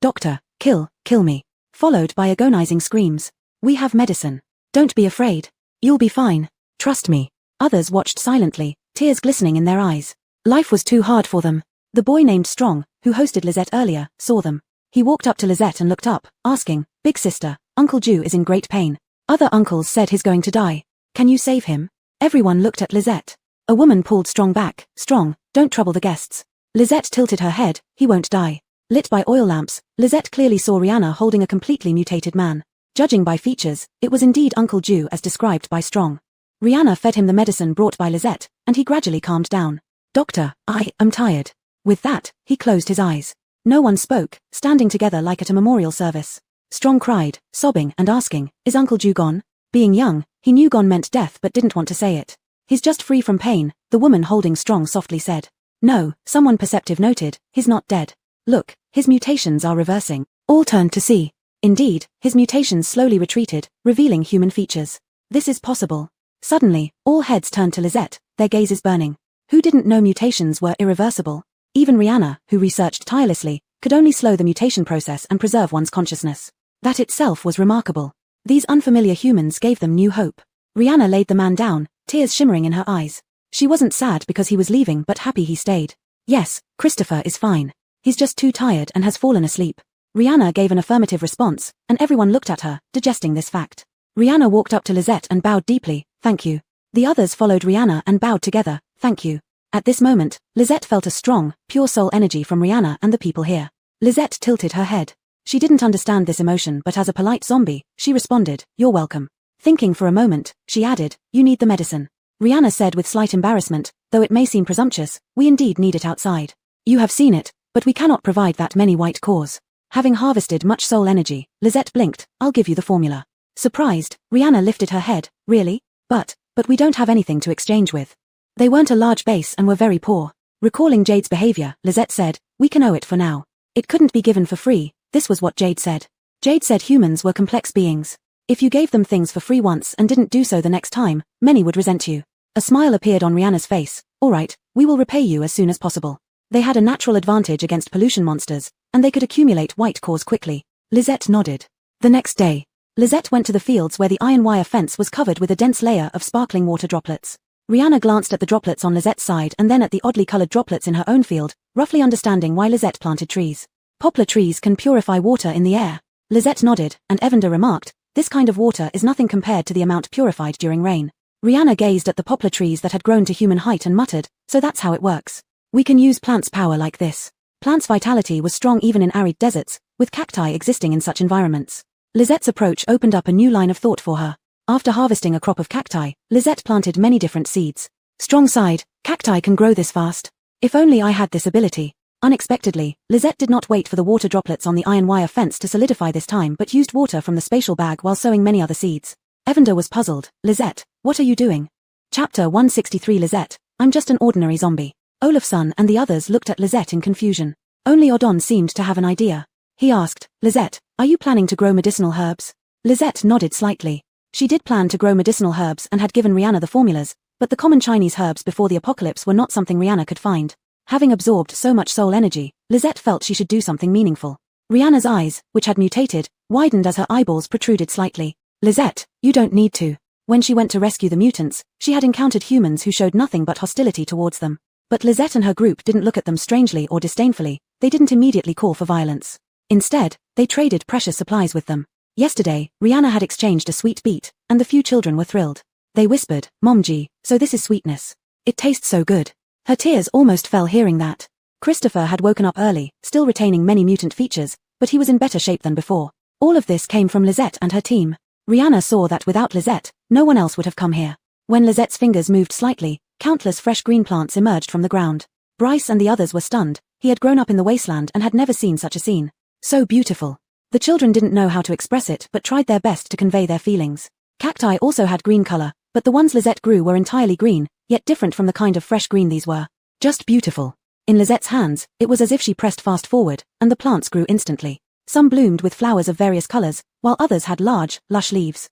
Doctor, kill me. Followed by agonizing screams. We have medicine. Don't be afraid. You'll be fine. Trust me. Others watched silently, tears glistening in their eyes. Life was too hard for them. The boy named Strong, who hosted Lisette earlier, saw them. He walked up to Lisette and looked up, asking, Big sister, Uncle Ju is in great pain. Other uncles said he's going to die. Can you save him? Everyone looked at Lisette. A woman pulled Strong back. Strong, don't trouble the guests. Lisette tilted her head, he won't die. Lit by oil lamps, Lisette clearly saw Rihanna holding a completely mutated man. Judging by features, it was indeed Uncle Ju as described by Strong. Rihanna fed him the medicine brought by Lisette, and he gradually calmed down. Doctor, I am tired. With that, he closed his eyes. No one spoke, standing together like at a memorial service. Strong cried, sobbing and asking, is Uncle Ju gone? Being young, he knew gone meant death but didn't want to say it. He's just free from pain, the woman holding Strong softly said. No, someone perceptive noted, he's not dead. Look, his mutations are reversing. All turned to see. Indeed, his mutations slowly retreated, revealing human features. This is possible. Suddenly, all heads turned to Lisette, their gazes burning. Who didn't know mutations were irreversible? Even Rihanna, who researched tirelessly, could only slow the mutation process and preserve one's consciousness. That itself was remarkable. These unfamiliar humans gave them new hope. Rihanna laid the man down, tears shimmering in her eyes. She wasn't sad because he was leaving but happy he stayed. Yes, Christopher is fine. He's just too tired and has fallen asleep. Rihanna gave an affirmative response, and everyone looked at her, digesting this fact. Rihanna walked up to Lisette and bowed deeply, thank you. The others followed Rihanna and bowed together, thank you. At this moment, Lisette felt a strong, pure soul energy from Rihanna and the people here. Lisette tilted her head. She didn't understand this emotion but as a polite zombie, she responded, you're welcome. Thinking for a moment, she added, you need the medicine. Rihanna said with slight embarrassment, though it may seem presumptuous, we indeed need it outside. You have seen it, but we cannot provide that many white cores. Having harvested much soul energy, Lisette blinked, I'll give you the formula. Surprised, Rihanna lifted her head, really? But we don't have anything to exchange with. They weren't a large base and were very poor. Recalling Jade's behavior, Lisette said, we can owe it for now. It couldn't be given for free, this was what Jade said. Jade said humans were complex beings. If you gave them things for free once and didn't do so the next time, many would resent you. A smile appeared on Rihanna's face, alright, we will repay you as soon as possible. They had a natural advantage against pollution monsters, and they could accumulate white cores quickly. Lisette nodded. The next day, Lisette went to the fields where the iron wire fence was covered with a dense layer of sparkling water droplets. Rihanna glanced at the droplets on Lisette's side and then at the oddly colored droplets in her own field, roughly understanding why Lisette planted trees. Poplar trees can purify water in the air. Lisette nodded, and Evander remarked, "This kind of water is nothing compared to the amount purified during rain." Rihanna gazed at the poplar trees that had grown to human height and muttered, "So that's how it works. We can use plants' power like this." Plants' vitality was strong even in arid deserts, with cacti existing in such environments. Lisette's approach opened up a new line of thought for her. After harvesting a crop of cacti, Lisette planted many different seeds. Strong side, cacti can grow this fast. If only I had this ability. Unexpectedly, Lisette did not wait for the water droplets on the iron wire fence to solidify this time but used water from the spatial bag while sowing many other seeds. Evander was puzzled. "Lisette, what are you doing?" Chapter 163 Lisette, I'm just an ordinary zombie. Olafson and the others looked at Lisette in confusion. Only Odon seemed to have an idea. He asked, "Lisette, are you planning to grow medicinal herbs?" Lisette nodded slightly. She did plan to grow medicinal herbs and had given Rihanna the formulas, but the common Chinese herbs before the apocalypse were not something Rihanna could find. Having absorbed so much soul energy, Lisette felt she should do something meaningful. Rihanna's eyes, which had mutated, widened as her eyeballs protruded slightly. "Lisette, you don't need to." When she went to rescue the mutants, she had encountered humans who showed nothing but hostility towards them. But Lisette and her group didn't look at them strangely or disdainfully, they didn't immediately call for violence. Instead, they traded precious supplies with them. Yesterday, Rihanna had exchanged a sweet beet, and the few children were thrilled. They whispered, "Momji, so this is sweetness. It tastes so good." Her tears almost fell hearing that. Christopher had woken up early, still retaining many mutant features, but he was in better shape than before. All of this came from Lisette and her team. Rihanna saw that without Lisette, no one else would have come here. When Lisette's fingers moved slightly, countless fresh green plants emerged from the ground. Bryce and the others were stunned. He had grown up in the wasteland and had never seen such a scene. So beautiful. The children didn't know how to express it but tried their best to convey their feelings. Cacti also had green color, but the ones Lisette grew were entirely green, yet different from the kind of fresh green these were. Just beautiful. In Lisette's hands, it was as if she pressed fast forward, and the plants grew instantly. Some bloomed with flowers of various colors, while others had large, lush leaves.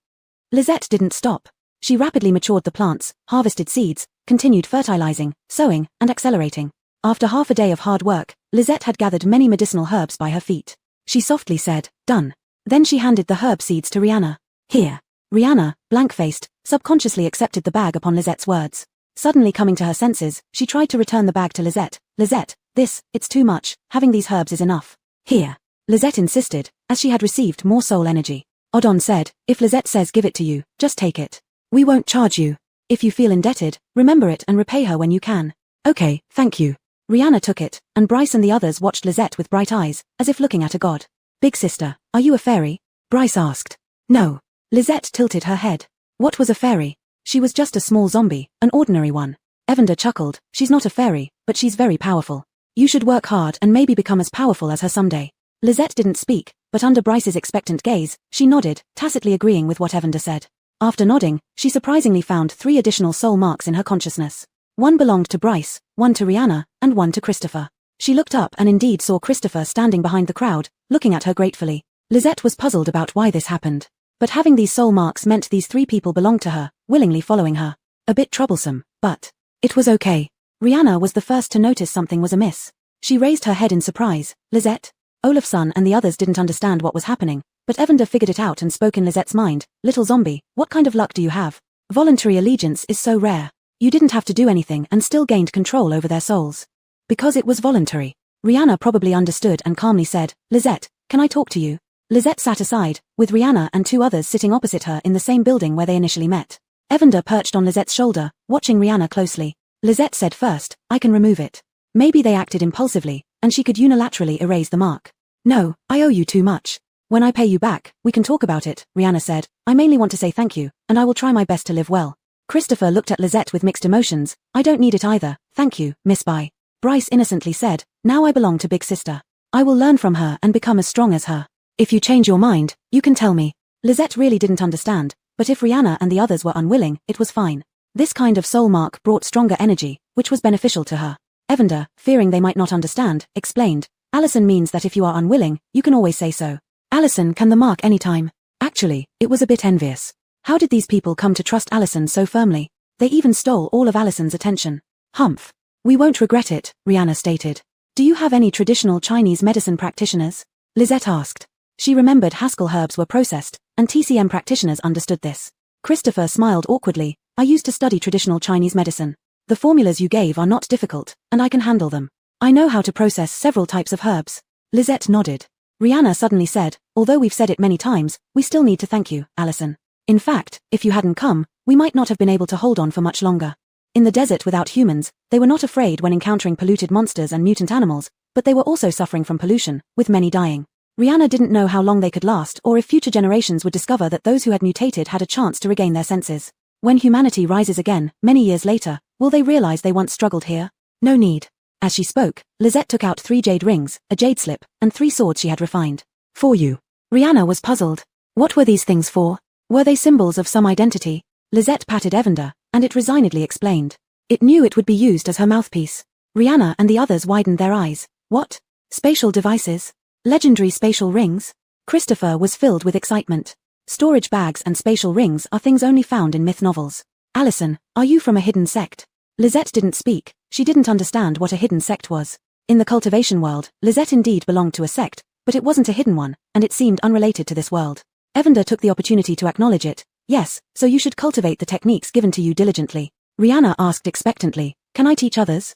Lisette didn't stop. She rapidly matured the plants, harvested seeds, continued fertilizing, sowing, and accelerating. After half a day of hard work, Lisette had gathered many medicinal herbs by her feet. She softly said, "Done." Then she handed the herb seeds to Rihanna. "Here." Rihanna, blank-faced, subconsciously accepted the bag upon Lisette's words. Suddenly coming to her senses, she tried to return the bag to Lisette. "Lisette, it's too much, having these herbs is enough." "Here." Lisette insisted, as she had received more soul energy. Odon said, "If Lisette says give it to you, just take it. We won't charge you. If you feel indebted, remember it and repay her when you can." "Okay, thank you." Rihanna took it, and Bryce and the others watched Lisette with bright eyes, as if looking at a god. "Big sister, are you a fairy?" Bryce asked. "No." Lisette tilted her head. What was a fairy? She was just a small zombie, an ordinary one. Evander chuckled, "She's not a fairy, but she's very powerful. You should work hard and maybe become as powerful as her someday." Lisette didn't speak, but under Bryce's expectant gaze, she nodded, tacitly agreeing with what Evander said. After nodding, she surprisingly found 3 additional soul marks in her consciousness. One belonged to Bryce, one to Rihanna, and one to Christopher. She looked up and indeed saw Christopher standing behind the crowd, looking at her gratefully. Lisette was puzzled about why this happened. But having these soul marks meant these 3 people belonged to her, willingly following her. A bit troublesome, but it was okay. Rihanna was the first to notice something was amiss. She raised her head in surprise. "Lisette?" Olafson and the others didn't understand what was happening, but Evander figured it out and spoke in Lisette's mind. "Little zombie, what kind of luck do you have? Voluntary allegiance is so rare. You didn't have to do anything and still gained control over their souls." "Because it was voluntary." Rihanna probably understood and calmly said, "Lisette, can I talk to you?" Lisette sat aside, with Rihanna and 2 others sitting opposite her in the same building where they initially met. Evander perched on Lisette's shoulder, watching Rihanna closely. Lisette said first, "I can remove it." Maybe they acted impulsively, and she could unilaterally erase the mark. "No, I owe you too much. When I pay you back, we can talk about it," Rihanna said. "I mainly want to say thank you, and I will try my best to live well." Christopher looked at Lisette with mixed emotions. "I don't need it either, thank you, Miss Bai." Bryce innocently said, "Now I belong to Big Sister. I will learn from her and become as strong as her. If you change your mind, you can tell me." Lisette really didn't understand, but if Rihanna and the others were unwilling, it was fine. This kind of soul mark brought stronger energy, which was beneficial to her. Evander, fearing they might not understand, explained, "Allison means that if you are unwilling, you can always say so. Allison can the mark anytime." Actually, it was a bit envious. How did these people come to trust Allison so firmly? They even stole all of Allison's attention. "Humph. We won't regret it," Rihanna stated. "Do you have any traditional Chinese medicine practitioners?" Lisette asked. She remembered Haskell herbs were processed, and TCM practitioners understood this. Christopher smiled awkwardly. "I used to study traditional Chinese medicine. The formulas you gave are not difficult, and I can handle them. I know how to process several types of herbs." Lisette nodded. Rihanna suddenly said, although we've said it many times, we still need to thank you, Allison. In fact, if you hadn't come, we might not have been able to hold on for much longer. In the desert without humans, they were not afraid when encountering polluted monsters and mutant animals, but they were also suffering from pollution, with many dying. Rihanna didn't know how long they could last or if future generations would discover that those who had mutated had a chance to regain their senses. When humanity rises again, many years later, will they realize they once struggled here? No need. As she spoke, Lisette took out 3 jade rings, a jade slip, and 3 swords she had refined. For you. Rihanna was puzzled. What were these things for? Were they symbols of some identity? Lisette patted Evander, and it resignedly explained. It knew it would be used as her mouthpiece. Rihanna and the others widened their eyes. What? Spatial devices? Legendary spatial rings? Christopher was filled with excitement. Storage bags and spatial rings are things only found in myth novels. Allison, are you from a hidden sect? Lisette didn't speak. She didn't understand what a hidden sect was. In the cultivation world, Lisette indeed belonged to a sect, but it wasn't a hidden one, and it seemed unrelated to this world. Evander took the opportunity to acknowledge it. Yes, so you should cultivate the techniques given to you diligently. Rihanna asked expectantly, can I teach others?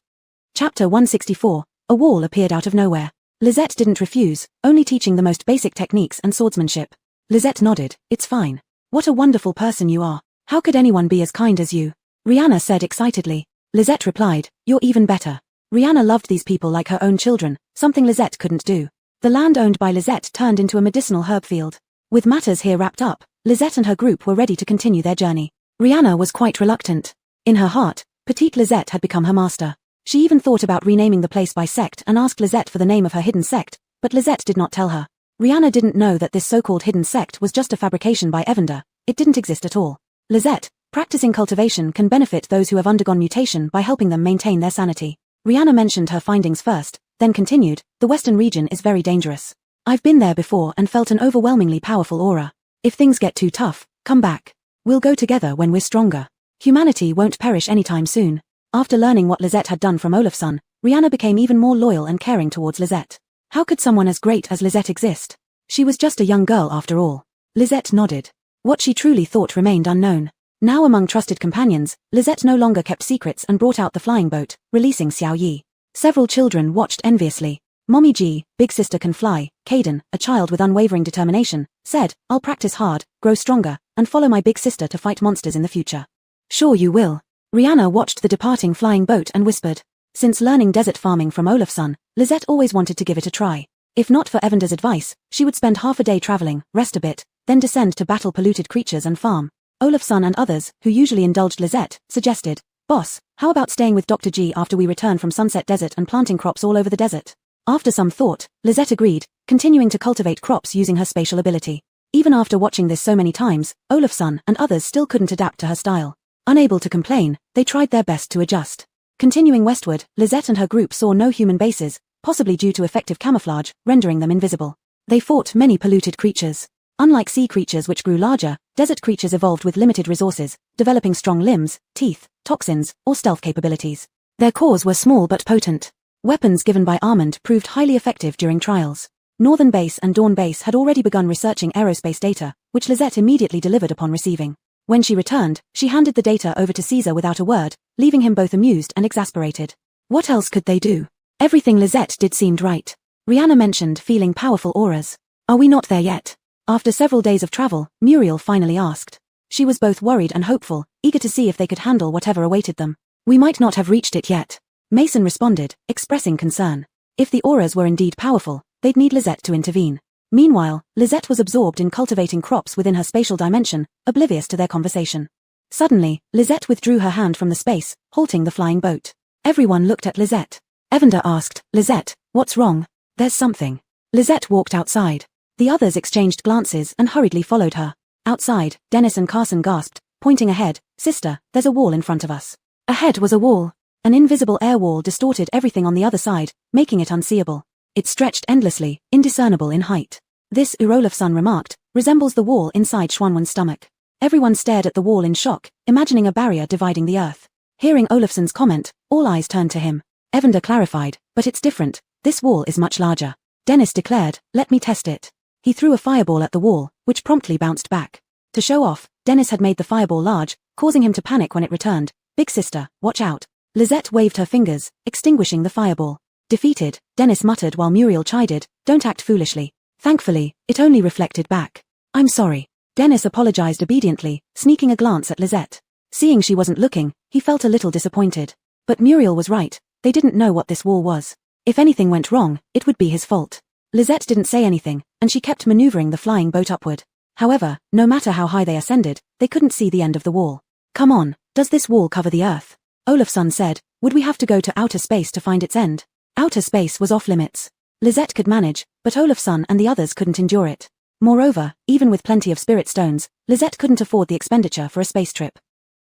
Chapter 164, a wall appeared out of nowhere. Lisette didn't refuse, only teaching the most basic techniques and swordsmanship. Lisette nodded, it's fine. What a wonderful person you are. How could anyone be as kind as you? Rihanna said excitedly. Lisette replied, you're even better. Rihanna loved these people like her own children, something Lisette couldn't do. The land owned by Lisette turned into a medicinal herb field. With matters here wrapped up, Lisette and her group were ready to continue their journey. Rihanna was quite reluctant. In her heart, petite Lisette had become her master. She even thought about renaming the place by sect and asked Lisette for the name of her hidden sect, but Lisette did not tell her. Rihanna didn't know that this so-called hidden sect was just a fabrication by Evander. It didn't exist at all. Lisette, practicing cultivation can benefit those who have undergone mutation by helping them maintain their sanity. Rihanna mentioned her findings first, then continued, the western region is very dangerous. I've been there before and felt an overwhelmingly powerful aura. If things get too tough, come back. We'll go together when we're stronger. Humanity won't perish anytime soon. After learning what Lisette had done from Olafsson, Rihanna became even more loyal and caring towards Lisette. How could someone as great as Lisette exist? She was just a young girl after all. Lisette nodded. What she truly thought remained unknown. Now among trusted companions, Lisette no longer kept secrets and brought out the flying boat, releasing Xiao Yi. Several children watched enviously. Mommy G, big sister can fly. Caden, a child with unwavering determination, said, I'll practice hard, grow stronger, and follow my big sister to fight monsters in the future. Sure you will. Rihanna watched the departing flying boat and whispered. Since learning desert farming from Olafsson, Lisette always wanted to give it a try. If not for Evander's advice, she would spend half a day traveling, rest a bit, then descend to battle polluted creatures and farm. Olafsson and others, who usually indulged Lisette, suggested, Boss, how about staying with Dr. G after we return from Sunset Desert and planting crops all over the desert? After some thought, Lisette agreed, continuing to cultivate crops using her spatial ability. Even after watching this so many times, Olafsson and others still couldn't adapt to her style. Unable to complain, they tried their best to adjust. Continuing westward, Lisette and her group saw no human bases, possibly due to effective camouflage, rendering them invisible. They fought many polluted creatures. Unlike sea creatures which grew larger, desert creatures evolved with limited resources, developing strong limbs, teeth, toxins, or stealth capabilities. Their cores were small but potent. Weapons given by Armand proved highly effective during trials. Northern Base and Dawn Base had already begun researching aerospace data, which Lisette immediately delivered upon receiving. When she returned, she handed the data over to Caesar without a word, leaving him both amused and exasperated. What else could they do? Everything Lisette did seemed right. Rihanna mentioned feeling powerful auras. Are we not there yet? After several days of travel, Muriel finally asked. She was both worried and hopeful, eager to see if they could handle whatever awaited them. We might not have reached it yet. Mason responded, expressing concern. If the auras were indeed powerful, they'd need Lisette to intervene. Meanwhile, Lisette was absorbed in cultivating crops within her spatial dimension, oblivious to their conversation. Suddenly, Lisette withdrew her hand from the space, halting the flying boat. Everyone looked at Lisette. Evander asked, Lisette, what's wrong? There's something. Lisette walked outside. The others exchanged glances and hurriedly followed her. Outside, Dennis and Carson gasped, pointing ahead, Sister, there's a wall in front of us. Ahead was a wall. An invisible air wall distorted everything on the other side, making it unseeable. It stretched endlessly, indiscernible in height. This, Olafsson remarked, resembles the wall inside Schwanwen's stomach. Everyone stared at the wall in shock, imagining a barrier dividing the earth. Hearing Olafsson's comment, all eyes turned to him. Evander clarified, but it's different. This wall is much larger. Dennis declared, let me test it. He threw a fireball at the wall, which promptly bounced back. To show off, Dennis had made the fireball large, causing him to panic when it returned. Big sister, watch out. Lisette waved her fingers, extinguishing the fireball. Defeated, Dennis muttered while Muriel chided, don't act foolishly. Thankfully, it only reflected back. I'm sorry. Dennis apologized obediently, sneaking a glance at Lisette. Seeing she wasn't looking, he felt a little disappointed. But Muriel was right, they didn't know what this wall was. If anything went wrong, it would be his fault. Lisette didn't say anything, and she kept maneuvering the flying boat upward. However, no matter how high they ascended, they couldn't see the end of the wall. Come on, does this wall cover the earth? Olafsson said, would we have to go to outer space to find its end? Outer space was off limits. Lisette could manage, but Olafsson and the others couldn't endure it. Moreover, even with plenty of spirit stones, Lisette couldn't afford the expenditure for a space trip.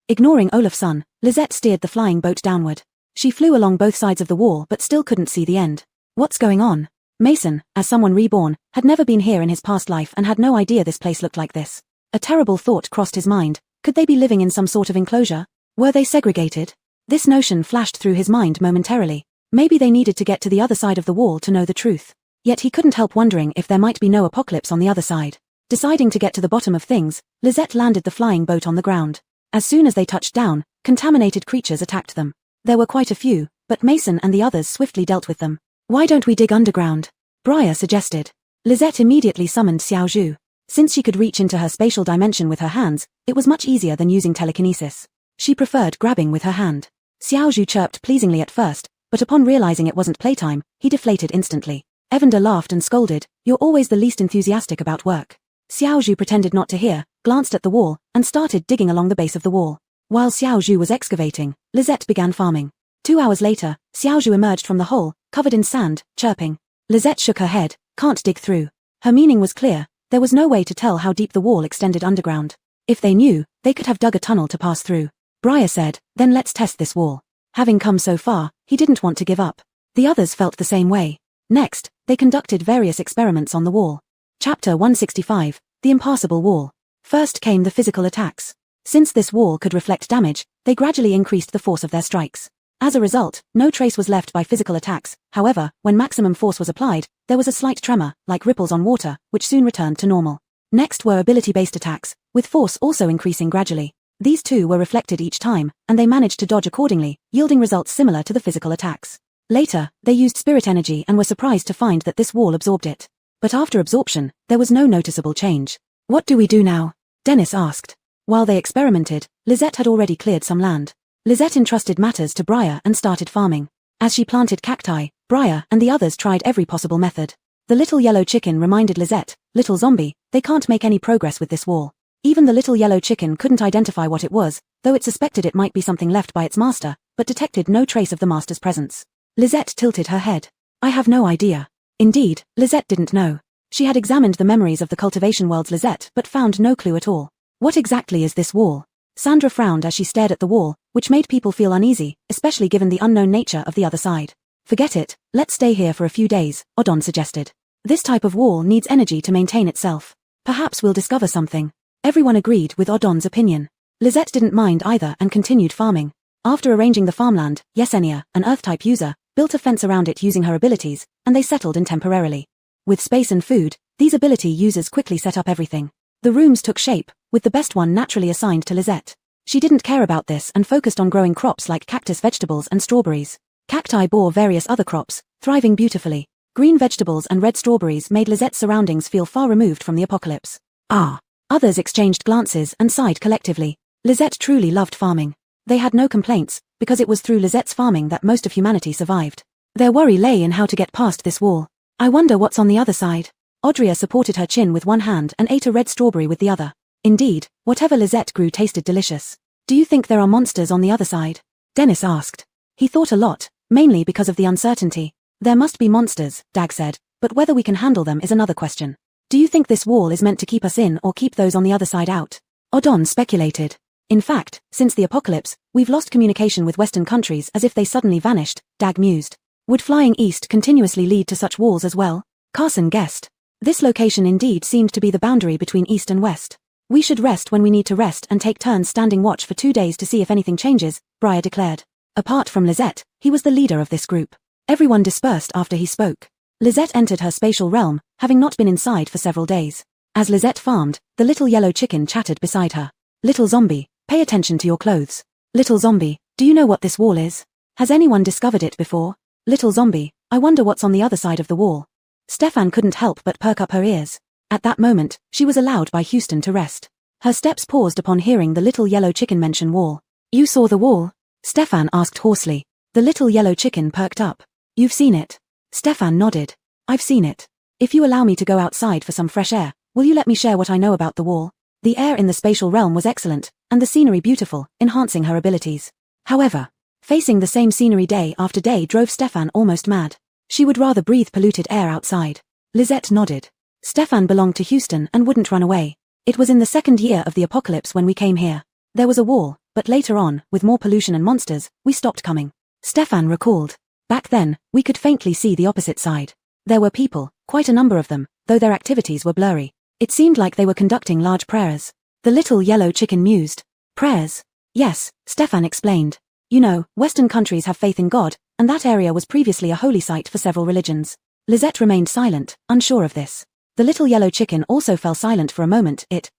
Ignoring Olafsson, Lisette steered the flying boat downward. She flew along both sides of the wall but still couldn't see the end. What's going on? Mason, as someone reborn, had never been here in his past life and had no idea this place looked like this. A terrible thought crossed his mind. Could they be living in some sort of enclosure? Were they segregated? This notion flashed through his mind momentarily. Maybe they needed to get to the other side of the wall to know the truth. Yet he couldn't help wondering if there might be no apocalypse on the other side. Deciding to get to the bottom of things, Lisette landed the flying boat on the ground. As soon as they touched down, contaminated creatures attacked them. There were quite a few, but Mason and the others swiftly dealt with them. Why don't we dig underground? Briar suggested. Lisette immediately summoned Xiao Zhu. Since she could reach into her spatial dimension with her hands, it was much easier than using telekinesis. She preferred grabbing with her hand. Xiao Zhu chirped pleasingly at first, but upon realizing it wasn't playtime, he deflated instantly. Evander laughed and scolded, you're always the least enthusiastic about work. Xiao Zhu pretended not to hear, glanced at the wall, and started digging along the base of the wall. While Xiao Zhu was excavating, Lisette began farming. 2 hours later, Xiao Zhu emerged from the hole, covered in sand, chirping. Lisette shook her head, can't dig through. Her meaning was clear, there was no way to tell how deep the wall extended underground. If they knew, they could have dug a tunnel to pass through. Briar said, then let's test this wall. Having come so far, he didn't want to give up. The others felt the same way. Next, they conducted various experiments on the wall. Chapter 165, The Impassable Wall. First came the physical attacks. Since this wall could reflect damage, they gradually increased the force of their strikes. As a result, no trace was left by physical attacks. However, when maximum force was applied, there was a slight tremor, like ripples on water, which soon returned to normal. Next were ability-based attacks, with force also increasing gradually. These too were reflected each time, and they managed to dodge accordingly, yielding results similar to the physical attacks. Later, they used spirit energy and were surprised to find that this wall absorbed it. But after absorption, there was no noticeable change. What do we do now? Dennis asked. While they experimented, Lisette had already cleared some land. Lisette entrusted matters to Briar and started farming. As she planted cacti, Briar and the others tried every possible method. The little yellow chicken reminded Lisette, little zombie, they can't make any progress with this wall. Even the little yellow chicken couldn't identify what it was, though it suspected it might be something left by its master, but detected no trace of the master's presence. Lisette tilted her head. I have no idea. Indeed, Lisette didn't know. She had examined the memories of the cultivation world's Lisette but found no clue at all. What exactly is this wall? Sandra frowned as she stared at the wall, which made people feel uneasy, especially given the unknown nature of the other side. Forget it, let's stay here for a few days, Odon suggested. This type of wall needs energy to maintain itself. Perhaps we'll discover something. Everyone agreed with Odon's opinion. Lisette didn't mind either and continued farming. After arranging the farmland, Yesenia, an Earth-type user, built a fence around it using her abilities, and they settled in temporarily. With space and food, these ability users quickly set up everything. The rooms took shape, with the best one naturally assigned to Lisette. She didn't care about this and focused on growing crops like cactus vegetables and strawberries. Cacti bore various other crops, thriving beautifully. Green vegetables and red strawberries made Lisette's surroundings feel far removed from the apocalypse. Ah! Others exchanged glances and sighed collectively. Lisette truly loved farming. They had no complaints, because it was through Lisette's farming that most of humanity survived. Their worry lay in how to get past this wall. I wonder what's on the other side. Audria supported her chin with one hand and ate a red strawberry with the other. Indeed, whatever Lisette grew tasted delicious. Do you think there are monsters on the other side? Dennis asked. He thought a lot, mainly because of the uncertainty. There must be monsters, Dag said, but whether we can handle them is another question. Do you think this wall is meant to keep us in or keep those on the other side out? Odon speculated. In fact, since the apocalypse, we've lost communication with Western countries as if they suddenly vanished, Dag mused. Would flying east continuously lead to such walls as well? Carson guessed. This location indeed seemed to be the boundary between east and west. We should rest when we need to rest and take turns standing watch for 2 days to see if anything changes, Briar declared. Apart from Lisette, he was the leader of this group. Everyone dispersed after he spoke. Lisette entered her spatial realm, having not been inside for several days. As Lisette farmed, the little yellow chicken chattered beside her. Little zombie, pay attention to your clothes. Little zombie, do you know what this wall is? Has anyone discovered it before? Little zombie, I wonder what's on the other side of the wall. Stefan couldn't help but perk up her ears. At that moment, she was allowed by Houston to rest. Her steps paused upon hearing the little yellow chicken mention wall. You saw the wall? Stefan asked hoarsely. The little yellow chicken perked up. You've seen it? Stefan nodded. I've seen it. If you allow me to go outside for some fresh air, will you let me share what I know about the wall? The air in the spatial realm was excellent, and the scenery beautiful, enhancing her abilities. However, facing the same scenery day after day drove Stefan almost mad. She would rather breathe polluted air outside. Lisette nodded. Stefan belonged to Houston and wouldn't run away. It was in the second year of the apocalypse when we came here. There was a wall, but later on, with more pollution and monsters, we stopped coming. Stefan recalled. Back then, we could faintly see the opposite side. There were people, quite a number of them, though their activities were blurry. It seemed like they were conducting large prayers. The little yellow chicken mused. Prayers? Yes, Stefan explained. You know, Western countries have faith in God, and that area was previously a holy site for several religions. Lisette remained silent, unsure of this. The little yellow chicken also fell silent for a moment. It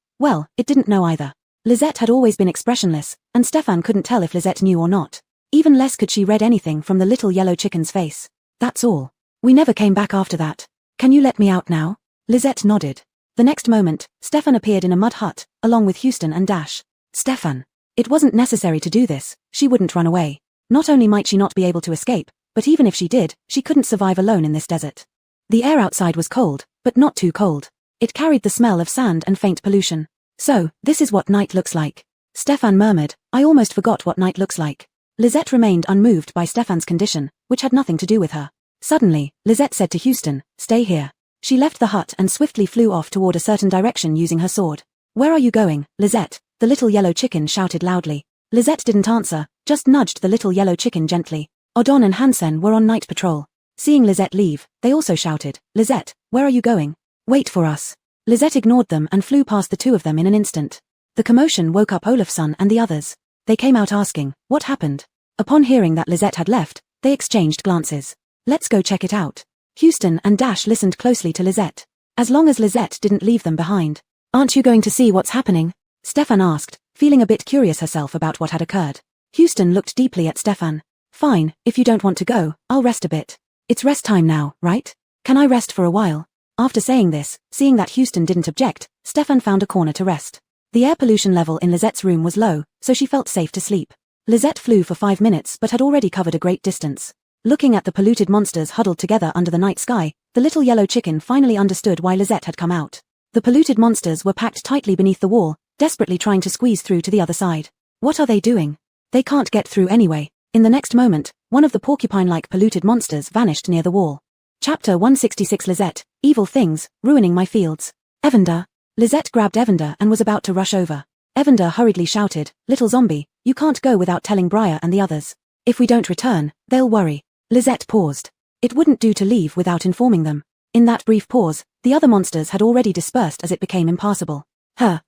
didn't know either. Lisette had always been expressionless, and Stefan couldn't tell if Lisette knew or not. Even less could she read anything from the little yellow chicken's face. That's all. We never came back after that. Can you let me out now? Lisette nodded. The next moment, Stefan appeared in a mud hut, along with Houston and Dash. Stefan. It wasn't necessary to do this, she wouldn't run away. Not only might she not be able to escape, but even if she did, she couldn't survive alone in this desert. The air outside was cold, but not too cold. It carried the smell of sand and faint pollution. So, this is what night looks like. Stefan murmured, I almost forgot what night looks like. Lisette remained unmoved by Stefan's condition, which had nothing to do with her. Suddenly, Lisette said to Houston, stay here. She left the hut and swiftly flew off toward a certain direction using her sword. Where are you going, Lisette? The little yellow chicken shouted loudly. Lisette didn't answer, just nudged the little yellow chicken gently. Odon and Hansen were on night patrol. Seeing Lisette leave, they also shouted, Lisette, where are you going? Wait for us. Lisette ignored them and flew past the two of them in an instant. The commotion woke up Olafsson and the others. They came out asking, what happened? Upon hearing that Lisette had left, they exchanged glances. Let's go check it out. Houston and Dash listened closely to Lisette. As long as Lisette didn't leave them behind. Aren't you going to see what's happening? Stefan asked, feeling a bit curious herself about what had occurred. Houston looked deeply at Stefan. Fine, if you don't want to go, I'll rest a bit. It's rest time now, right? Can I rest for a while? After saying this, seeing that Houston didn't object, Stefan found a corner to rest. The air pollution level in Lisette's room was low, so she felt safe to sleep. Lisette flew for 5 minutes but had already covered a great distance. Looking at the polluted monsters huddled together under the night sky, the little yellow chicken finally understood why Lisette had come out. The polluted monsters were packed tightly beneath the wall, desperately trying to squeeze through to the other side. What are they doing? They can't get through anyway. In the next moment, one of the porcupine-like polluted monsters vanished near the wall. Chapter 166 Lisette, Evil Things, Ruining My Fields. Evander. Lisette grabbed Evander and was about to rush over. Evander hurriedly shouted, Little zombie, you can't go without telling Briar and the others. If we don't return, they'll worry. Lisette paused. It wouldn't do to leave without informing them. In that brief pause, the other monsters had already dispersed as it became impassable.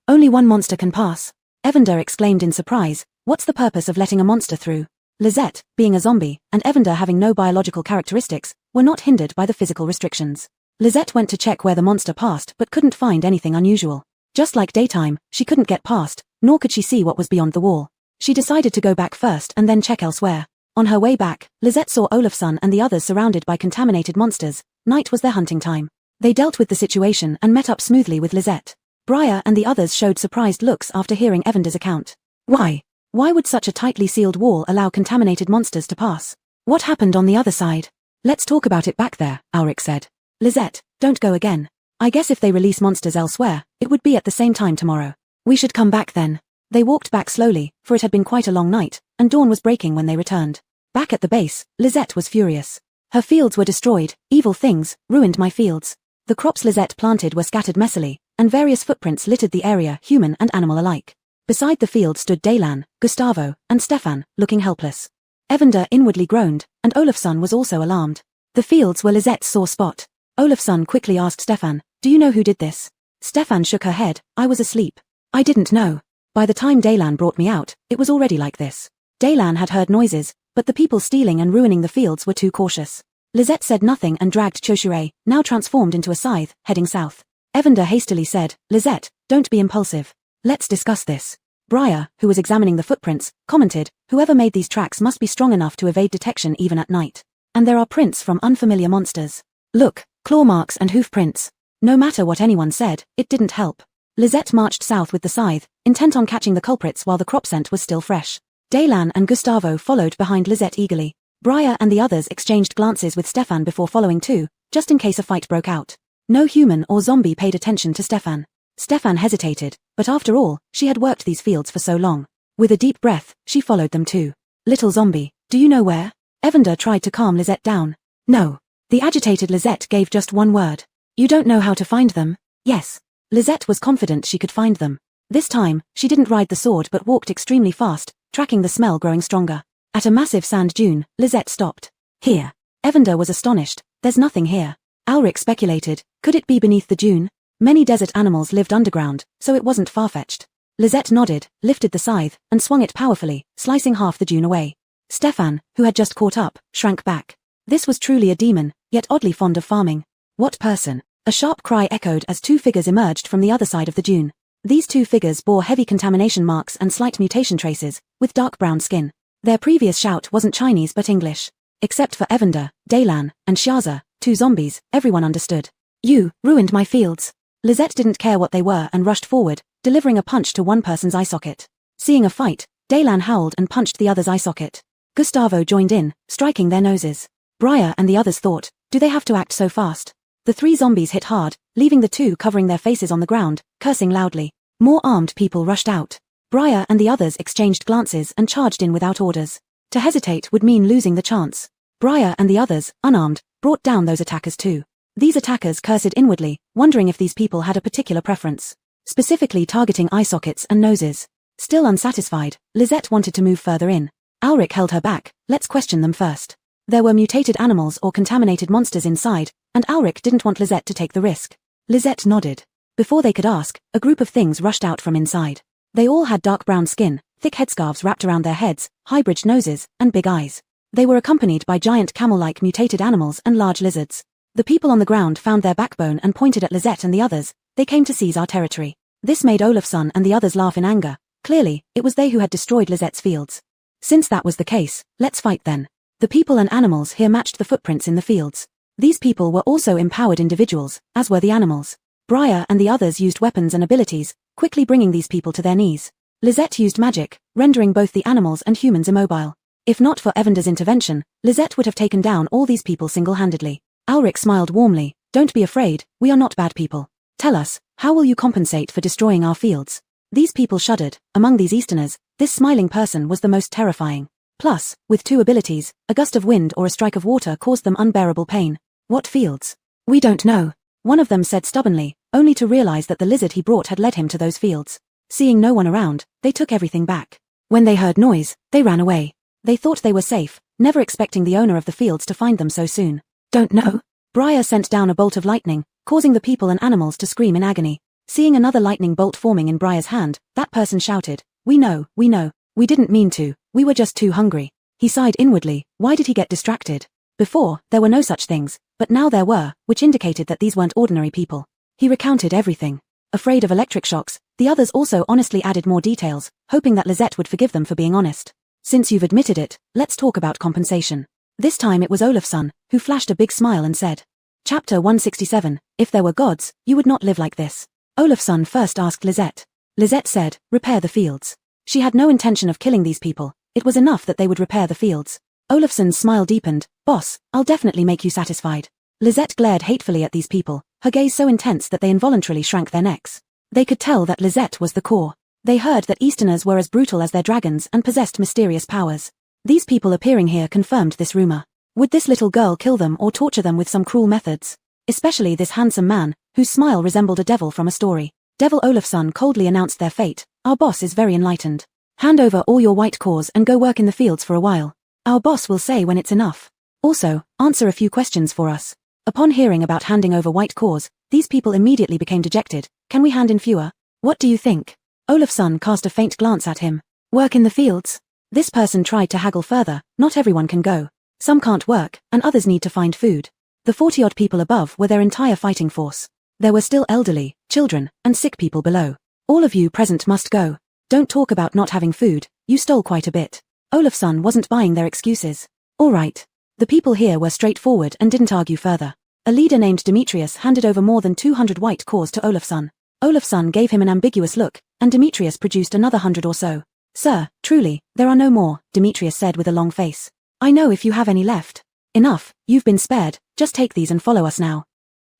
Only one monster can pass. Evander exclaimed in surprise, what's the purpose of letting a monster through? Lisette, being a zombie, and Evander having no biological characteristics, were not hindered by the physical restrictions. Lisette went to check where the monster passed but couldn't find anything unusual. Just like daytime, she couldn't get past, nor could she see what was beyond the wall. She decided to go back first and then check elsewhere. On her way back, Lisette saw Olafsson and the others surrounded by contaminated monsters. Night was their hunting time. They dealt with the situation and met up smoothly with Lisette. Briar and the others showed surprised looks after hearing Evander's account. Why? Why would such a tightly sealed wall allow contaminated monsters to pass? What happened on the other side? Let's talk about it back there, Ulrich said. Lisette, don't go again. I guess if they release monsters elsewhere, it would be at the same time tomorrow. We should come back then. They walked back slowly, for it had been quite a long night, and dawn was breaking when they returned. Back at the base, Lisette was furious. Her fields were destroyed, evil things, ruined my fields. The crops Lisette planted were scattered messily, and various footprints littered the area, human and animal alike. Beside the field stood Daylan, Gustavo, and Stefan, looking helpless. Evander inwardly groaned, and Olafsson was also alarmed. The fields were Lisette's sore spot. Olafsson quickly asked Stefan, do you know who did this? Stefan shook her head, I was asleep. I didn't know. By the time Daylan brought me out, it was already like this. Daylan had heard noises, but the people stealing and ruining the fields were too cautious. Lisette said nothing and dragged Choshure, now transformed into a scythe, heading south. Evander hastily said, Lisette, don't be impulsive. Let's discuss this. Briar, who was examining the footprints, commented, whoever made these tracks must be strong enough to evade detection even at night. And there are prints from unfamiliar monsters. Look, claw marks and hoof prints. No matter what anyone said, it didn't help. Lisette marched south with the scythe, intent on catching the culprits while the crop scent was still fresh. Daylan and Gustavo followed behind Lisette eagerly. Briar and the others exchanged glances with Stefan before following too, just in case a fight broke out. No human or zombie paid attention to Stefan. Stefan hesitated, but after all, she had worked these fields for so long. With a deep breath, she followed them too. Little zombie, do you know where? Evander tried to calm Lisette down. No. The agitated Lisette gave just one word. You don't know how to find them? Yes. Lisette was confident she could find them. This time, she didn't ride the sword but walked extremely fast, tracking the smell growing stronger. At a massive sand dune, Lisette stopped. Here. Evander was astonished. There's nothing here. Ulrich speculated, could it be beneath the dune? Many desert animals lived underground, so it wasn't far-fetched. Lisette nodded, lifted the scythe, and swung it powerfully, slicing half the dune away. Stefan, who had just caught up, shrank back. This was truly a demon, yet oddly fond of farming. What person? A sharp cry echoed as two figures emerged from the other side of the dune. These two figures bore heavy contamination marks and slight mutation traces, with dark brown skin. Their previous shout wasn't Chinese but English. Except for Evander, Daylan, and Shaza, two zombies, everyone understood. You ruined my fields. Lisette didn't care what they were and rushed forward, delivering a punch to one person's eye socket. Seeing a fight, Daylan howled and punched the other's eye socket. Gustavo joined in, striking their noses. Briar and the others thought, do they have to act so fast? The three zombies hit hard, leaving the two covering their faces on the ground, cursing loudly. More armed people rushed out. Briar and the others exchanged glances and charged in without orders. To hesitate would mean losing the chance. Briar and the others, unarmed, brought down those attackers too. These attackers cursed inwardly, wondering if these people had a particular preference. Specifically targeting eye sockets and noses. Still unsatisfied, Lisette wanted to move further in. Ulrich held her back, let's question them first. There were mutated animals or contaminated monsters inside, and Ulrich didn't want Lisette to take the risk. Lisette nodded. Before they could ask, a group of things rushed out from inside. They all had dark brown skin, thick headscarves wrapped around their heads, high-bridged noses, and big eyes. They were accompanied by giant camel-like mutated animals and large lizards. The people on the ground found their backbone and pointed at Lisette and the others. They came to seize our territory. This made Olafsson and the others laugh in anger. Clearly, it was they who had destroyed Lisette's fields. Since that was the case, let's fight then. The people and animals here matched the footprints in the fields. These people were also empowered individuals, as were the animals. Briar and the others used weapons and abilities, quickly bringing these people to their knees. Lisette used magic, rendering both the animals and humans immobile. If not for Evander's intervention, Lisette would have taken down all these people single-handedly. Ulrich smiled warmly. Don't be afraid, we are not bad people. Tell us, how will you compensate for destroying our fields? These people shuddered. Among these Easterners, this smiling person was the most terrifying. Plus, with two abilities, a gust of wind or a strike of water caused them unbearable pain. What fields? We don't know. One of them said stubbornly, only to realize that the lizard he brought had led him to those fields. Seeing no one around, they took everything back. When they heard noise, they ran away. They thought they were safe, never expecting the owner of the fields to find them so soon. Don't know. Briar sent down a bolt of lightning, causing the people and animals to scream in agony. Seeing another lightning bolt forming in Briar's hand, that person shouted, we know, we didn't mean to, we were just too hungry. He sighed inwardly, why did he get distracted? Before, there were no such things, but now there were, which indicated that these weren't ordinary people. He recounted everything. Afraid of electric shocks, the others also honestly added more details, hoping that Lisette would forgive them for being honest. Since you've admitted it, let's talk about compensation. This time it was Olafsson, who flashed a big smile and said, Chapter 167, if there were gods, you would not live like this. Olafsson first asked Lisette. Lisette said, repair the fields. She had no intention of killing these people, it was enough that they would repair the fields. Olafsson's smile deepened, boss, I'll definitely make you satisfied. Lisette glared hatefully at these people, her gaze so intense that they involuntarily shrank their necks. They could tell that Lisette was the core. They heard that Easterners were as brutal as their dragons and possessed mysterious powers. These people appearing here confirmed this rumor. Would this little girl kill them or torture them with some cruel methods? Especially this handsome man, whose smile resembled a devil from a story. Devil Olafsson coldly announced their fate. Our boss is very enlightened. Hand over all your white cores and go work in the fields for a while. Our boss will say when it's enough. Also, answer a few questions for us. Upon hearing about handing over white cores, these people immediately became dejected. Can we hand in fewer? What do you think? Olafsson cast a faint glance at him. Work in the fields? This person tried to haggle further. Not everyone can go. Some can't work, and others need to find food. The 40-odd people above were their entire fighting force. There were still elderly, children, and sick people below. All of you present must go. Don't talk about not having food, you stole quite a bit. Olafsson wasn't buying their excuses. All right. The people here were straightforward and didn't argue further. A leader named Demetrius handed over more than 200 white cores to Olafson. Olafson gave him an ambiguous look, and Demetrius produced another 100 or so. Sir, truly, there are no more, Demetrius said with a long face. I know if you have any left. Enough, you've been spared, just take these and follow us now.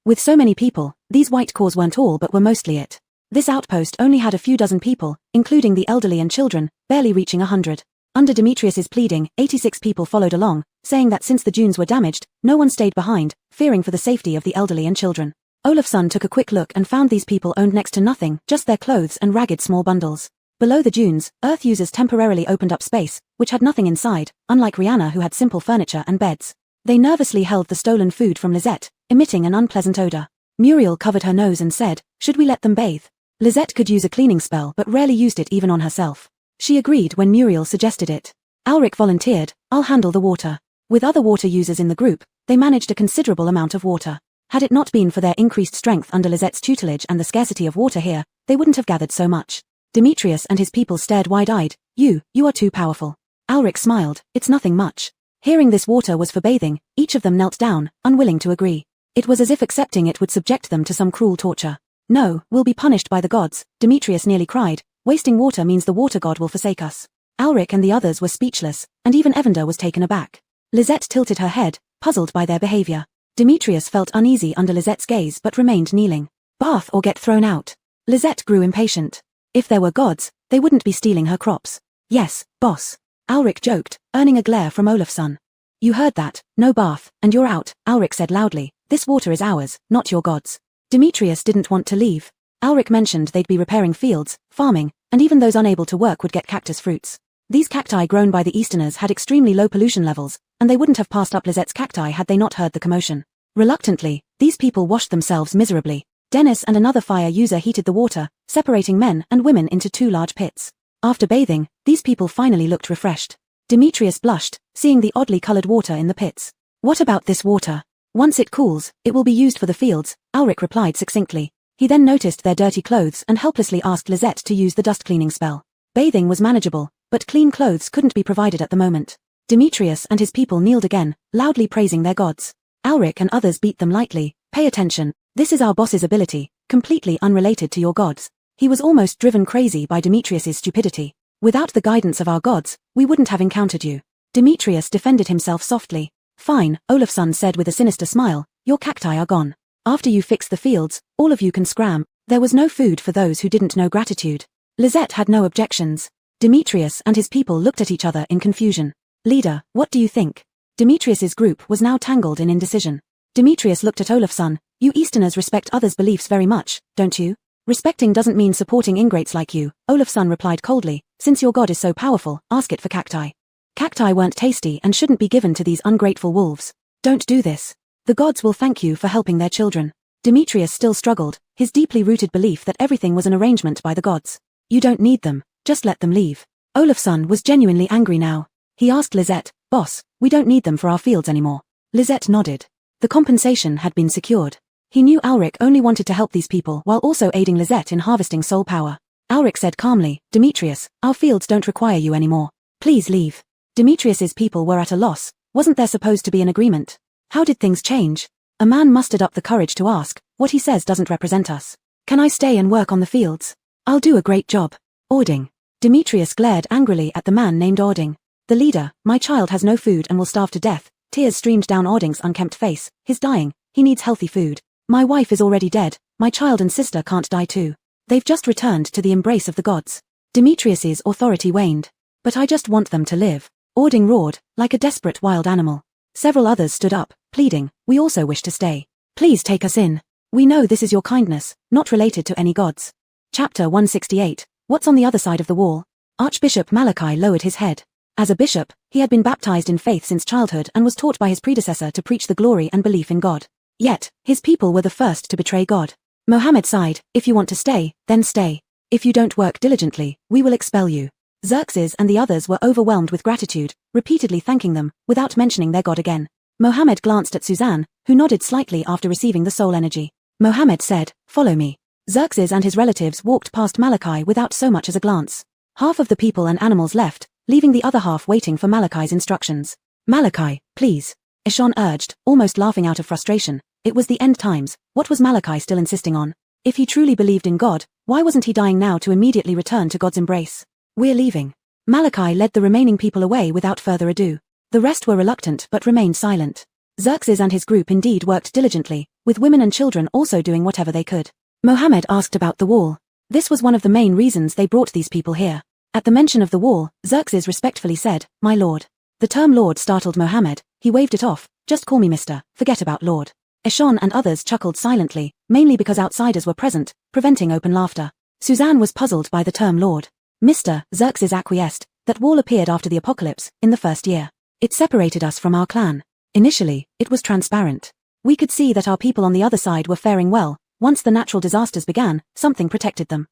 With so many people, these white cores weren't all but were mostly it. This outpost only had a few dozen people, including the elderly and children, barely reaching 100. Under Demetrius's pleading, 86 people followed along, saying that since the dunes were damaged, no one stayed behind, fearing for the safety of the elderly and children. Olafson took a quick look and found these people owned next to nothing, just their clothes and ragged small bundles. Below the dunes, Earth users temporarily opened up space, which had nothing inside, unlike Rihanna who had simple furniture and beds. They nervously held the stolen food from Lisette, emitting an unpleasant odor. Muriel covered her nose and said, should we let them bathe? Lisette could use a cleaning spell but rarely used it even on herself. She agreed when Muriel suggested it. Alric volunteered, I'll handle the water. With other water users in the group, they managed a considerable amount of water. Had it not been for their increased strength under Lisette's tutelage and the scarcity of water here, they wouldn't have gathered so much. Demetrius and his people stared wide-eyed. You are too powerful. Alric smiled, it's nothing much. Hearing this water was for bathing, each of them knelt down, unwilling to agree. It was as if accepting it would subject them to some cruel torture. No, we'll be punished by the gods, Demetrius nearly cried. Wasting water means the water god will forsake us. Alric and the others were speechless, and even Evander was taken aback. Lisette tilted her head, puzzled by their behavior. Demetrius felt uneasy under Lisette's gaze but remained kneeling. Bath or get thrown out. Lisette grew impatient. If there were gods, they wouldn't be stealing her crops. Yes, boss. Alric joked, earning a glare from Olafson. You heard that, no bath, and you're out, Alric said loudly. This water is ours, not your god's. Demetrius didn't want to leave. Alric mentioned they'd be repairing fields, farming, and even those unable to work would get cactus fruits. These cacti grown by the Easterners had extremely low pollution levels, and they wouldn't have passed up Lisette's cacti had they not heard the commotion. Reluctantly, these people washed themselves miserably. Dennis and another fire user heated the water, separating men and women into two large pits. After bathing, these people finally looked refreshed. Demetrius blushed, seeing the oddly colored water in the pits. What about this water? Once it cools, it will be used for the fields, Alric replied succinctly. He then noticed their dirty clothes and helplessly asked Lisette to use the dust cleaning spell. Bathing was manageable, but clean clothes couldn't be provided at the moment. Demetrius and his people kneeled again, loudly praising their gods. Alric and others beat them lightly. Pay attention, this is our boss's ability, completely unrelated to your gods. He was almost driven crazy by Demetrius's stupidity. Without the guidance of our gods, we wouldn't have encountered you. Demetrius defended himself softly. Fine, Olafson said with a sinister smile, your cacti are gone. After you fix the fields, all of you can scram. There was no food for those who didn't know gratitude. Lisette had no objections. Demetrius and his people looked at each other in confusion. Leader, what do you think? Demetrius's group was now tangled in indecision. Demetrius looked at Olafson. You Easterners respect others' beliefs very much, don't you? Respecting doesn't mean supporting ingrates like you, Olafson replied coldly. Since your god is so powerful, ask it for cacti. Cacti weren't tasty and shouldn't be given to these ungrateful wolves. Don't do this. The gods will thank you for helping their children. Demetrius still struggled, his deeply rooted belief that everything was an arrangement by the gods. You don't need them, just let them leave. Olafson was genuinely angry now. He asked Lisette, boss, we don't need them for our fields anymore. Lisette nodded. The compensation had been secured. He knew Alric only wanted to help these people while also aiding Lisette in harvesting soul power. Alric said calmly, Demetrius, our fields don't require you anymore. Please leave. Demetrius's people were at a loss. Wasn't there supposed to be an agreement? How did things change? A man mustered up the courage to ask, what he says doesn't represent us. Can I stay and work on the fields? I'll do a great job. Ording. Demetrius glared angrily at the man named Ording. The leader, my child has no food and will starve to death. Tears streamed down Ording's unkempt face. He's dying. He needs healthy food. My wife is already dead. My child and sister can't die too. They've just returned to the embrace of the gods. Demetrius's authority waned. But I just want them to live. Ording roared, like a desperate wild animal. Several others stood up, pleading, we also wish to stay. Please take us in. We know this is your kindness, not related to any gods. Chapter 168, What's on the other side of the wall? Archbishop Malachi lowered his head. As a bishop, he had been baptized in faith since childhood and was taught by his predecessor to preach the glory and belief in God. Yet, his people were the first to betray God. Mohammed sighed, if you want to stay, then stay. If you don't work diligently, we will expel you. Xerxes and the others were overwhelmed with gratitude, repeatedly thanking them, without mentioning their god again. Mohammed glanced at Suzanne, who nodded slightly after receiving the soul energy. Mohammed said, follow me. Xerxes and his relatives walked past Malachi without so much as a glance. Half of the people and animals left, leaving the other half waiting for Malachi's instructions. Malachi, please. Ishon urged, almost laughing out of frustration. It was the end times. What was Malachi still insisting on? If he truly believed in God, why wasn't he dying now to immediately return to God's embrace? We're leaving. Malachi led the remaining people away without further ado. The rest were reluctant but remained silent. Xerxes and his group indeed worked diligently, with women and children also doing whatever they could. Mohammed asked about the wall. This was one of the main reasons they brought these people here. At the mention of the wall, Xerxes respectfully said, "My lord." The term lord startled Mohammed. He waved it off. "Just call me mister, forget about lord." Eshon and others chuckled silently, mainly because outsiders were present, preventing open laughter. Suzanne was puzzled by the term lord. Mr. Xerxes acquiesced. That wall appeared after the apocalypse, in the first year. It separated us from our clan. Initially, it was transparent. We could see that our people on the other side were faring well. Once the natural disasters began, something protected them.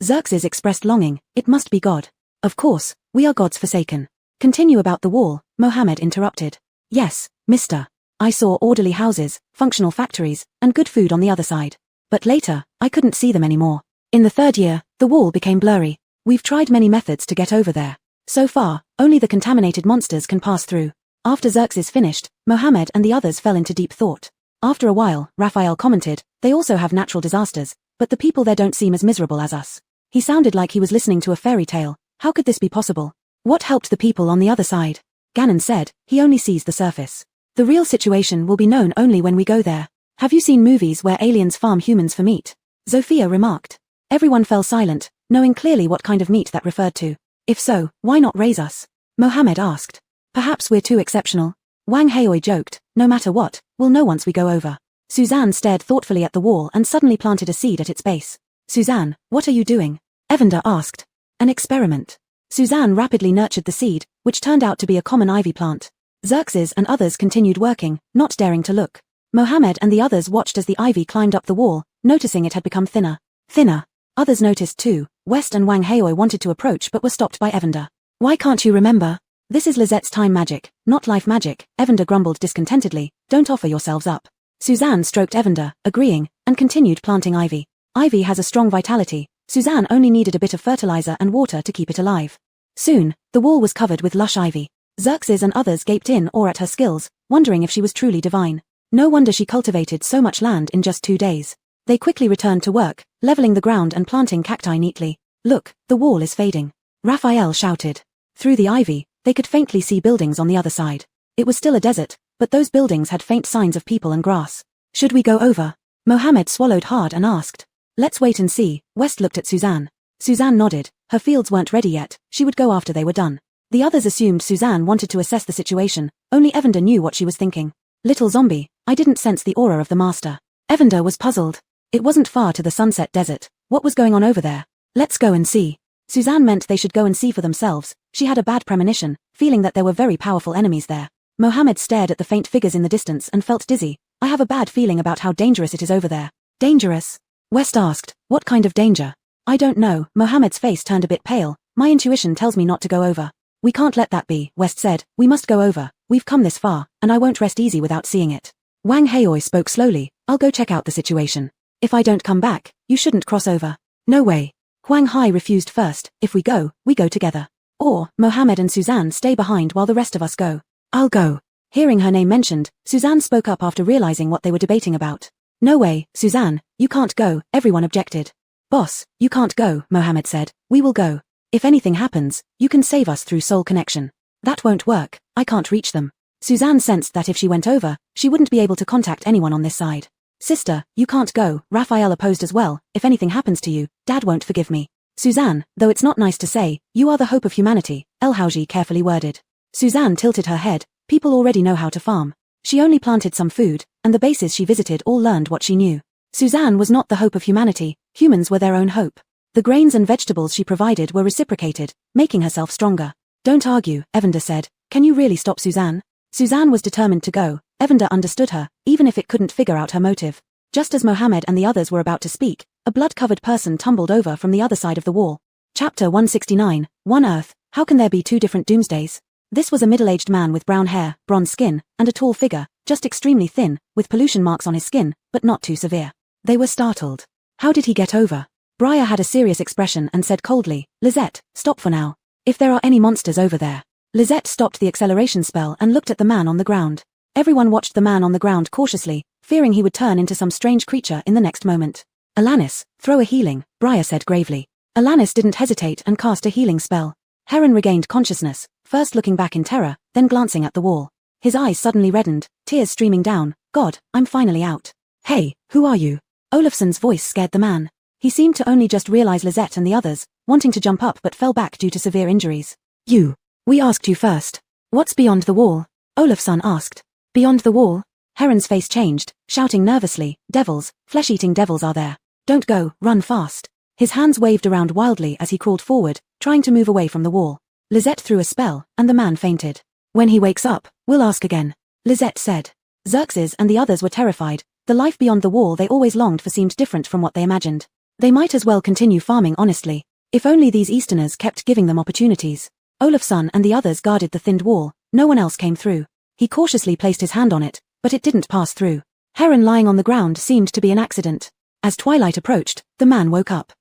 Xerxes expressed longing. It must be God. Of course, we are God's forsaken. Continue about the wall, Mohammed interrupted. Yes, mister. I saw orderly houses, functional factories, and good food on the other side. But later, I couldn't see them anymore. In the third year, the wall became blurry. We've tried many methods to get over there. So far, only the contaminated monsters can pass through. After Xerxes finished, Mohammed and the others fell into deep thought. After a while, Raphael commented, they also have natural disasters, but the people there don't seem as miserable as us. He sounded like he was listening to a fairy tale. How could this be possible? What helped the people on the other side? Gannon said, he only sees the surface. The real situation will be known only when we go there. Have you seen movies where aliens farm humans for meat? Zofia remarked. Everyone fell silent, knowing clearly what kind of meat that referred to. If so, why not raise us? Mohammed asked. Perhaps we're too exceptional. Wang Haoi joked, no matter what, we'll know once we go over. Suzanne stared thoughtfully at the wall and suddenly planted a seed at its base. Suzanne, what are you doing? Evander asked. An experiment. Suzanne rapidly nurtured the seed, which turned out to be a common ivy plant. Xerxes and others continued working, not daring to look. Mohammed and the others watched as the ivy climbed up the wall, noticing it had become thinner. Thinner. Others noticed too. West and Wang Haoi wanted to approach but were stopped by Evander. Why can't you remember? This is Lizette's time magic, not life magic, Evander grumbled discontentedly. Don't offer yourselves up. Suzanne stroked Evander, agreeing, and continued planting ivy. Ivy has a strong vitality. Suzanne only needed a bit of fertilizer and water to keep it alive. Soon, the wall was covered with lush ivy. Xerxes and others gaped in awe at her skills, wondering if she was truly divine. No wonder she cultivated so much land in just 2 days. They quickly returned to work, leveling the ground and planting cacti neatly. Look, the wall is fading. Raphael shouted. Through the ivy, they could faintly see buildings on the other side. It was still a desert, but those buildings had faint signs of people and grass. Should we go over? Mohammed swallowed hard and asked. Let's wait and see. West looked at Suzanne. Suzanne nodded. Her fields weren't ready yet. She would go after they were done. The others assumed Suzanne wanted to assess the situation. Only Evander knew what she was thinking. Little zombie, I didn't sense the aura of the master. Evander was puzzled. It wasn't far to the Sunset Desert. What was going on over there? Let's go and see. Suzanne meant they should go and see for themselves. She had a bad premonition, feeling that there were very powerful enemies there. Mohammed stared at the faint figures in the distance and felt dizzy. I have a bad feeling about how dangerous it is over there. Dangerous? West asked. What kind of danger? I don't know. Mohammed's face turned a bit pale. My intuition tells me not to go over. We can't let that be, West said. We must go over. We've come this far, and I won't rest easy without seeing it. Wang Haoi spoke slowly. I'll go check out the situation. If I don't come back, you shouldn't cross over. No way. Huang Hai refused first. If we go together. Or, Mohammed and Suzanne stay behind while the rest of us go. I'll go. Hearing her name mentioned, Suzanne spoke up after realizing what they were debating about. No way, Suzanne, you can't go, everyone objected. Boss, you can't go, Mohammed said. We will go. If anything happens, you can save us through soul connection. That won't work, I can't reach them. Suzanne sensed that if she went over, she wouldn't be able to contact anyone on this side. Sister, you can't go, Raphael opposed as well. If anything happens to you, Dad won't forgive me. Suzanne, though it's not nice to say, you are the hope of humanity, El Hauji carefully worded. Suzanne tilted her head. People already know how to farm. She only planted some food, and the bases she visited all learned what she knew. Suzanne was not the hope of humanity, humans were their own hope. The grains and vegetables she provided were reciprocated, making herself stronger. Don't argue, Evander said. Can you really stop Suzanne? Suzanne was determined to go. Evander understood her, even if it couldn't figure out her motive. Just as Mohammed and the others were about to speak, a blood-covered person tumbled over from the other side of the wall. Chapter 169, One Earth, How Can There Be Two Different Doomsdays? This was a middle-aged man with brown hair, bronze skin, and a tall figure, just extremely thin, with pollution marks on his skin, but not too severe. They were startled. How did he get over? Briar had a serious expression and said coldly, Lizette, stop for now. If there are any monsters over there. Lizette stopped the acceleration spell and looked at the man on the ground. Everyone watched the man on the ground cautiously, fearing he would turn into some strange creature in the next moment. Alanis, throw a healing, Briar said gravely. Alanis didn't hesitate and cast a healing spell. Heron regained consciousness, first looking back in terror, then glancing at the wall. His eyes suddenly reddened, tears streaming down. God, I'm finally out. Hey, who are you? Olafsson's voice scared the man. He seemed to only just realize Lisette and the others, wanting to jump up but fell back due to severe injuries. You. We asked you first. What's beyond the wall? Olafsson asked. Beyond the wall? Heron's face changed, shouting nervously, devils, flesh-eating devils are there. Don't go, run fast. His hands waved around wildly as he crawled forward, trying to move away from the wall. Lisette threw a spell, and the man fainted. When he wakes up, we'll ask again, Lisette said. Xerxes and the others were terrified. The life beyond the wall they always longed for seemed different from what they imagined. They might as well continue farming honestly. If only these Easterners kept giving them opportunities. Olafsson and the others guarded the thinned wall. No one else came through. He cautiously placed his hand on it, but it didn't pass through. Heron lying on the ground seemed to be an accident. As twilight approached, the man woke up.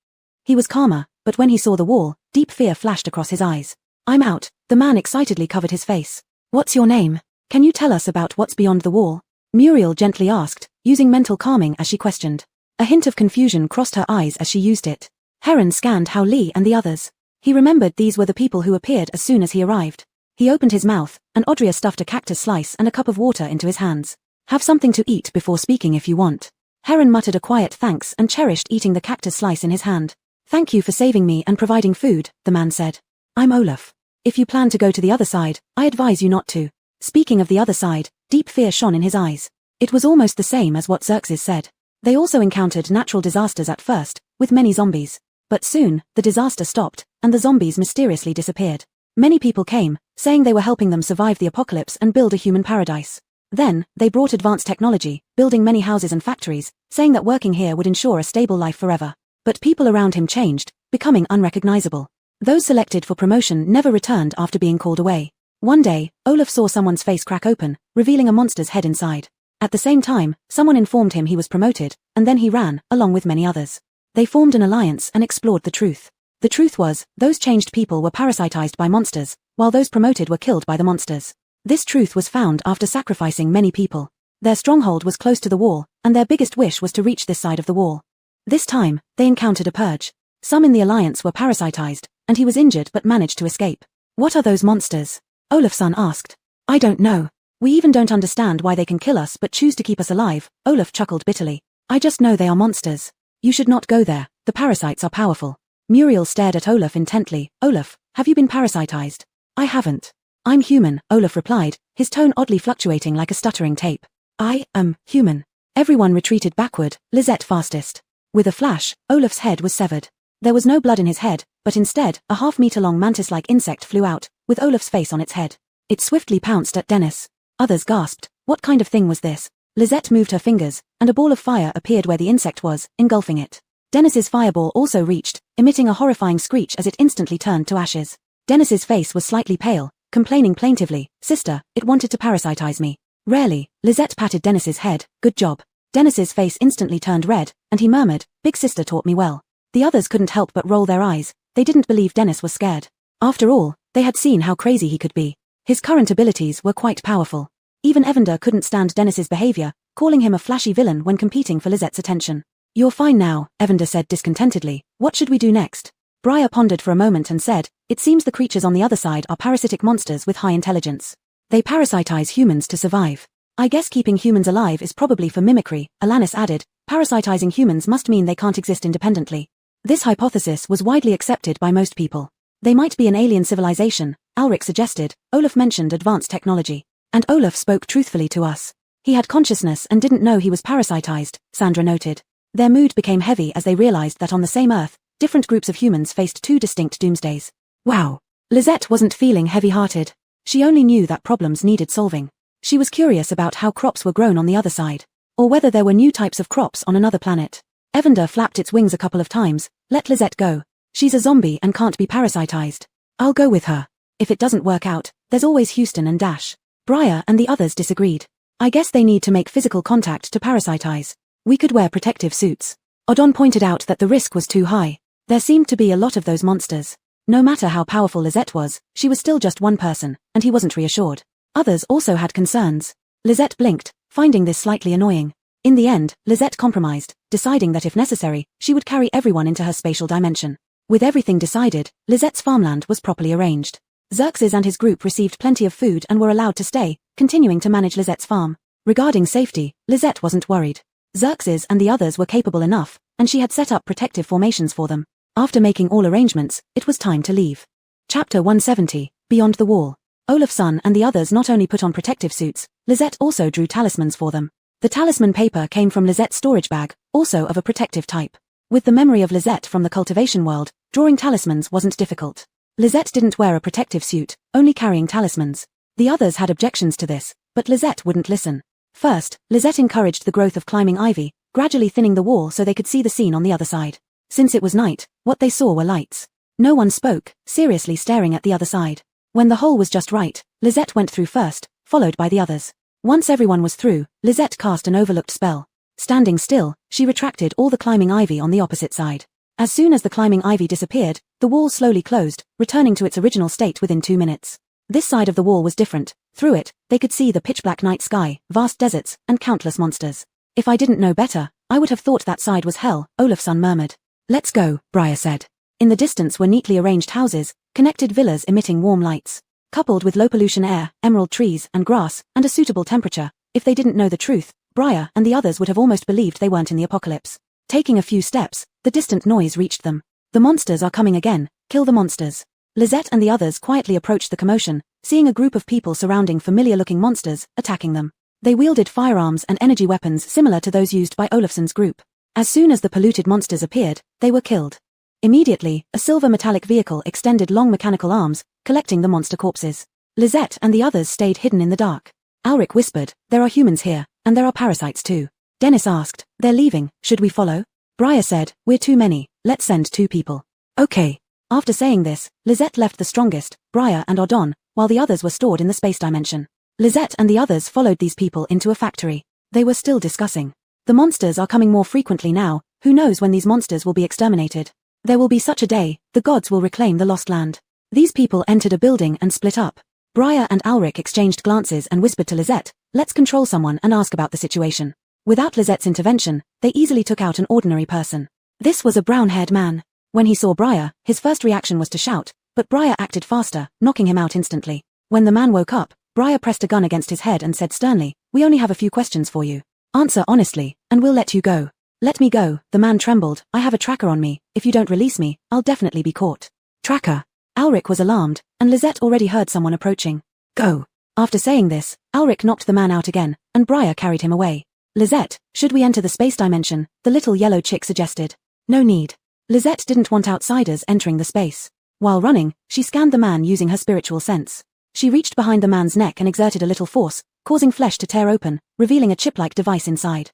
He was calmer, but when he saw the wall, deep fear flashed across his eyes. I'm out, the man excitedly covered his face. What's your name? Can you tell us about what's beyond the wall? Muriel gently asked, using mental calming as she questioned. A hint of confusion crossed her eyes as she used it. Heron scanned Hao Li and the others. He remembered these were the people who appeared as soon as he arrived. He opened his mouth, and Audria stuffed a cactus slice and a cup of water into his hands. Have something to eat before speaking if you want. Heron muttered a quiet thanks and cherished eating the cactus slice in his hand. Thank you for saving me and providing food, the man said. I'm Olaf. If you plan to go to the other side, I advise you not to. Speaking of the other side, deep fear shone in his eyes. It was almost the same as what Xerxes said. They also encountered natural disasters at first, with many zombies. But soon, the disaster stopped, and the zombies mysteriously disappeared. Many people came, saying they were helping them survive the apocalypse and build a human paradise. Then, they brought advanced technology, building many houses and factories, saying that working here would ensure a stable life forever. But people around him changed, becoming unrecognizable. Those selected for promotion never returned after being called away. One day, Olaf saw someone's face crack open, revealing a monster's head inside. At the same time, someone informed him he was promoted, and then he ran, along with many others. They formed an alliance and explored the truth. The truth was, those changed people were parasitized by monsters, while those promoted were killed by the monsters. This truth was found after sacrificing many people. Their stronghold was close to the wall, and their biggest wish was to reach this side of the wall. This time, they encountered a purge. Some in the alliance were parasitized, and he was injured but managed to escape. What are those monsters? Olafsson asked. I don't know. We even don't understand why they can kill us but choose to keep us alive, Olaf chuckled bitterly. I just know they are monsters. You should not go there, the parasites are powerful. Muriel stared at Olaf intently. Olaf, have you been parasitized? I haven't. I'm human, Olaf replied, his tone oddly fluctuating like a stuttering tape. I am human. Everyone retreated backward, Lisette fastest. With a flash, Olaf's head was severed. There was no blood in his head, but instead, a half-meter-long mantis-like insect flew out, with Olaf's face on its head. It swiftly pounced at Dennis. Others gasped. What kind of thing was this? Lisette moved her fingers, and a ball of fire appeared where the insect was, engulfing it. Dennis's fireball also reached, emitting a horrifying screech as it instantly turned to ashes. Dennis's face was slightly pale, complaining plaintively, Sister, it wanted to parasitize me. Rarely, Lisette patted Dennis's head, good job. Dennis's face instantly turned red, and he murmured, Big sister taught me well. The others couldn't help but roll their eyes. They didn't believe Dennis was scared. After all, they had seen how crazy he could be. His current abilities were quite powerful. Even Evander couldn't stand Dennis's behavior, calling him a flashy villain when competing for Lisette's attention. You're fine now, Evander said discontentedly. What should we do next? Briar pondered for a moment and said, It seems the creatures on the other side are parasitic monsters with high intelligence. They parasitize humans to survive. I guess keeping humans alive is probably for mimicry, Alanis added. Parasitizing humans must mean they can't exist independently. This hypothesis was widely accepted by most people. They might be an alien civilization, Alric suggested. Olaf mentioned advanced technology. And Olaf spoke truthfully to us. He had consciousness and didn't know he was parasitized, Sandra noted. Their mood became heavy as they realized that on the same Earth, different groups of humans faced two distinct doomsdays. Wow. Lisette wasn't feeling heavy-hearted. She only knew that problems needed solving. She was curious about how crops were grown on the other side, or whether there were new types of crops on another planet. Evander flapped its wings a couple of times. Let Lisette go. She's a zombie and can't be parasitized. I'll go with her. If it doesn't work out, there's always Houston and Dash. Briar and the others disagreed. I guess they need to make physical contact to parasitize. We could wear protective suits. Odon pointed out that the risk was too high. There seemed to be a lot of those monsters. No matter how powerful Lisette was, she was still just one person, and he wasn't reassured. Others also had concerns. Lisette blinked, finding this slightly annoying. In the end, Lisette compromised, deciding that if necessary, she would carry everyone into her spatial dimension. With everything decided, Lisette's farmland was properly arranged. Xerxes and his group received plenty of food and were allowed to stay, continuing to manage Lisette's farm. Regarding safety, Lisette wasn't worried. Xerxes and the others were capable enough, and she had set up protective formations for them. After making all arrangements, it was time to leave. Chapter 170, Beyond the Wall. Olafson and the others not only put on protective suits, Lisette also drew talismans for them. The talisman paper came from Lisette's storage bag, also of a protective type. With the memory of Lisette from the cultivation world, drawing talismans wasn't difficult. Lisette didn't wear a protective suit, only carrying talismans. The others had objections to this, but Lisette wouldn't listen. First, Lisette encouraged the growth of climbing ivy, gradually thinning the wall so they could see the scene on the other side. Since it was night, what they saw were lights. No one spoke, seriously staring at the other side. When the hole was just right, Lisette went through first, followed by the others. Once everyone was through, Lisette cast an overlooked spell. Standing still, she retracted all the climbing ivy on the opposite side. As soon as the climbing ivy disappeared, the wall slowly closed, returning to its original state within 2 minutes. This side of the wall was different. Through it, they could see the pitch-black night sky, vast deserts, and countless monsters. If I didn't know better, I would have thought that side was hell, Olafson murmured. Let's go, Briar said. In the distance were neatly arranged houses, connected villas emitting warm lights. Coupled with low-pollution air, emerald trees and grass, and a suitable temperature, if they didn't know the truth, Briar and the others would have almost believed they weren't in the apocalypse. Taking a few steps, the distant noise reached them. The monsters are coming again, kill the monsters. Lisette and the others quietly approached the commotion, seeing a group of people surrounding familiar-looking monsters, attacking them. They wielded firearms and energy weapons similar to those used by Olafson's group. As soon as the polluted monsters appeared, they were killed. Immediately, a silver metallic vehicle extended long mechanical arms, collecting the monster corpses. Lisette and the others stayed hidden in the dark. Alric whispered, there are humans here, and there are parasites too. Dennis asked, they're leaving, should we follow? Briar said, we're too many, let's send 2 people. Okay. After saying this, Lisette left the strongest, Briar and Odon, while the others were stored in the space dimension. Lisette and the others followed these people into a factory. They were still discussing. The monsters are coming more frequently now, who knows when these monsters will be exterminated. There will be such a day, the gods will reclaim the lost land. These people entered a building and split up. Briar and Alric exchanged glances and whispered to Lisette, let's control someone and ask about the situation. Without Lisette's intervention, they easily took out an ordinary person. This was a brown-haired man. When he saw Briar, his first reaction was to shout, but Briar acted faster, knocking him out instantly. When the man woke up, Briar pressed a gun against his head and said sternly, we only have a few questions for you. Answer honestly, and we'll let you go. Let me go, the man trembled, I have a tracker on me, if you don't release me, I'll definitely be caught. Tracker. Alric was alarmed, and Lisette already heard someone approaching. Go. After saying this, Alric knocked the man out again, and Briar carried him away. Lisette, should we enter the space dimension? The little yellow chick suggested. No need. Lisette didn't want outsiders entering the space. While running, she scanned the man using her spiritual sense. She reached behind the man's neck and exerted a little force, causing flesh to tear open, revealing a chip-like device inside.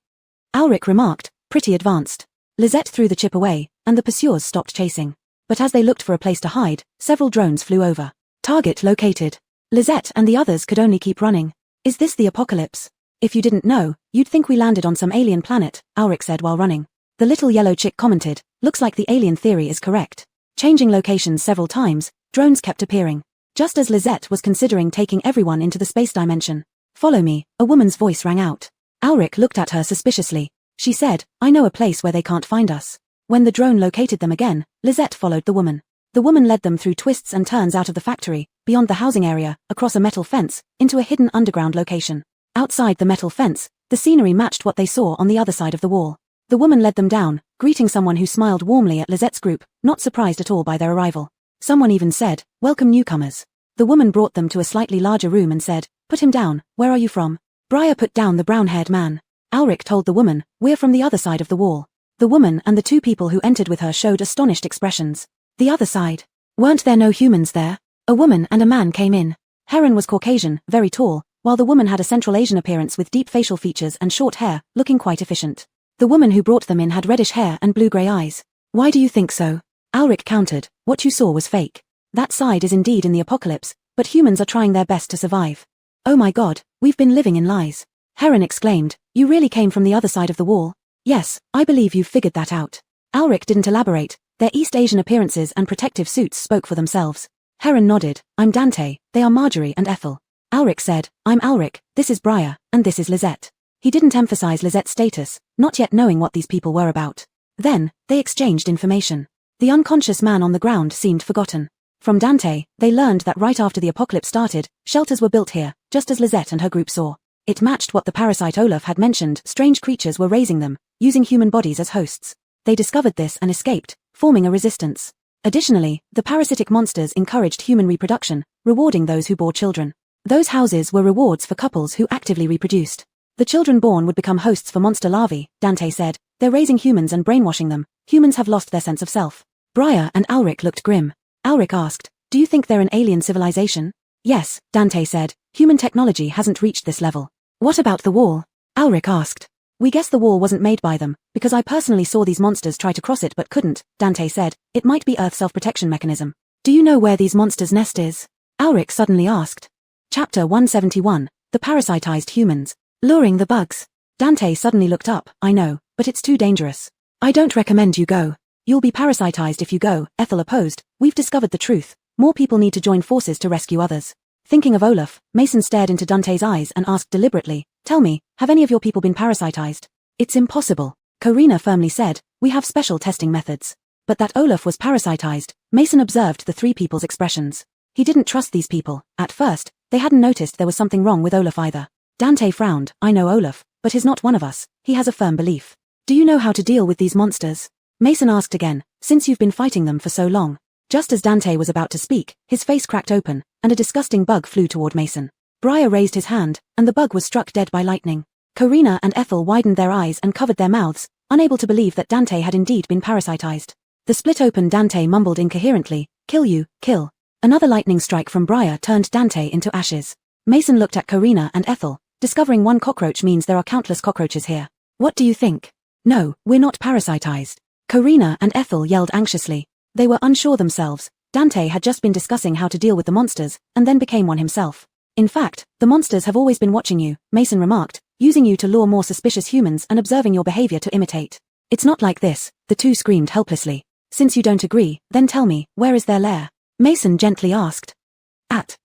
Alric remarked, pretty advanced. Lisette threw the chip away, and the pursuers stopped chasing. But as they looked for a place to hide, several drones flew over. Target located. Lisette and the others could only keep running. Is this the apocalypse? If you didn't know, you'd think we landed on some alien planet, Alric said while running. The little yellow chick commented, looks like the alien theory is correct. Changing locations several times, drones kept appearing. Just as Lisette was considering taking everyone into the space dimension. Follow me, a woman's voice rang out. Alric looked at her suspiciously. She said, I know a place where they can't find us. When the drone located them again, Lisette followed the woman. The woman led them through twists and turns out of the factory, beyond the housing area, across a metal fence, into a hidden underground location. Outside the metal fence, the scenery matched what they saw on the other side of the wall. The woman led them down, greeting someone who smiled warmly at Lisette's group, not surprised at all by their arrival. Someone even said, welcome newcomers. The woman brought them to a slightly larger room and said, put him down, where are you from? Briar put down the brown-haired man. Alric told the woman, we're from the other side of the wall. The woman and the 2 people who entered with her showed astonished expressions. The other side. Weren't there no humans there? A woman and a man came in. Heron was Caucasian, very tall, while the woman had a Central Asian appearance with deep facial features and short hair, looking quite efficient. The woman who brought them in had reddish hair and blue-grey eyes. Why do you think so? Alric countered, what you saw was fake. That side is indeed in the apocalypse, but humans are trying their best to survive. Oh my god, we've been living in lies. Heron exclaimed, you really came from the other side of the wall? Yes, I believe you've figured that out. Alric didn't elaborate. Their East Asian appearances and protective suits spoke for themselves. Heron nodded, I'm Dante, they are Marjorie and Ethel. Alric said, I'm Alric, this is Briar, and this is Lisette. He didn't emphasize Lizette's status, not yet knowing what these people were about. Then, they exchanged information. The unconscious man on the ground seemed forgotten. From Dante, they learned that right after the apocalypse started, shelters were built here, just as Lisette and her group saw. It matched what the parasite Olaf had mentioned. Strange creatures were raising them, using human bodies as hosts. They discovered this and escaped, forming a resistance. Additionally, the parasitic monsters encouraged human reproduction, rewarding those who bore children. Those houses were rewards for couples who actively reproduced. The children born would become hosts for monster larvae, Dante said. They're raising humans and brainwashing them. Humans have lost their sense of self. Briar and Alric looked grim. Alric asked, "Do you think they're an alien civilization?" "Yes," Dante said. "Human technology hasn't reached this level." "What about the wall?" Alric asked. "We guess the wall wasn't made by them, because I personally saw these monsters try to cross it but couldn't," Dante said. "It might be Earth's self-protection mechanism." "Do you know where these monsters' nest is?" Alric suddenly asked. Chapter 171, The Parasitized Humans. Luring the bugs. Dante suddenly looked up. "I know, but it's too dangerous. I don't recommend you go. You'll be parasitized if you go," Ethel opposed. "We've discovered the truth. More people need to join forces to rescue others." Thinking of Olaf, Mason stared into Dante's eyes and asked deliberately, "Tell me, have any of your people been parasitized?" "It's impossible," Corina firmly said. "We have special testing methods." But that Olaf was parasitized, Mason observed the three people's expressions. He didn't trust these people. At first, they hadn't noticed there was something wrong with Olaf either. Dante frowned. "I know Olaf, but he's not one of us. He has a firm belief." "Do you know how to deal with these monsters?" Mason asked again, "Since you've been fighting them for so long." Just as Dante was about to speak, his face cracked open, and a disgusting bug flew toward Mason. Briar raised his hand, and the bug was struck dead by lightning. Corina and Ethel widened their eyes and covered their mouths, unable to believe that Dante had indeed been parasitized. The split-open Dante mumbled incoherently, "Kill you, kill." Another lightning strike from Briar turned Dante into ashes. Mason looked at Corina and Ethel. "Discovering one cockroach means there are countless cockroaches here. What do you think?" "No, we're not parasitized." Corina and Ethel yelled anxiously. They were unsure themselves. Dante had just been discussing how to deal with the monsters, and then became one himself. "In fact, the monsters have always been watching you," Mason remarked, "using you to lure more suspicious humans and observing your behavior to imitate." "It's not like this," the two screamed helplessly. "Since you don't agree, then tell me, where is their lair?" Mason gently asked. At.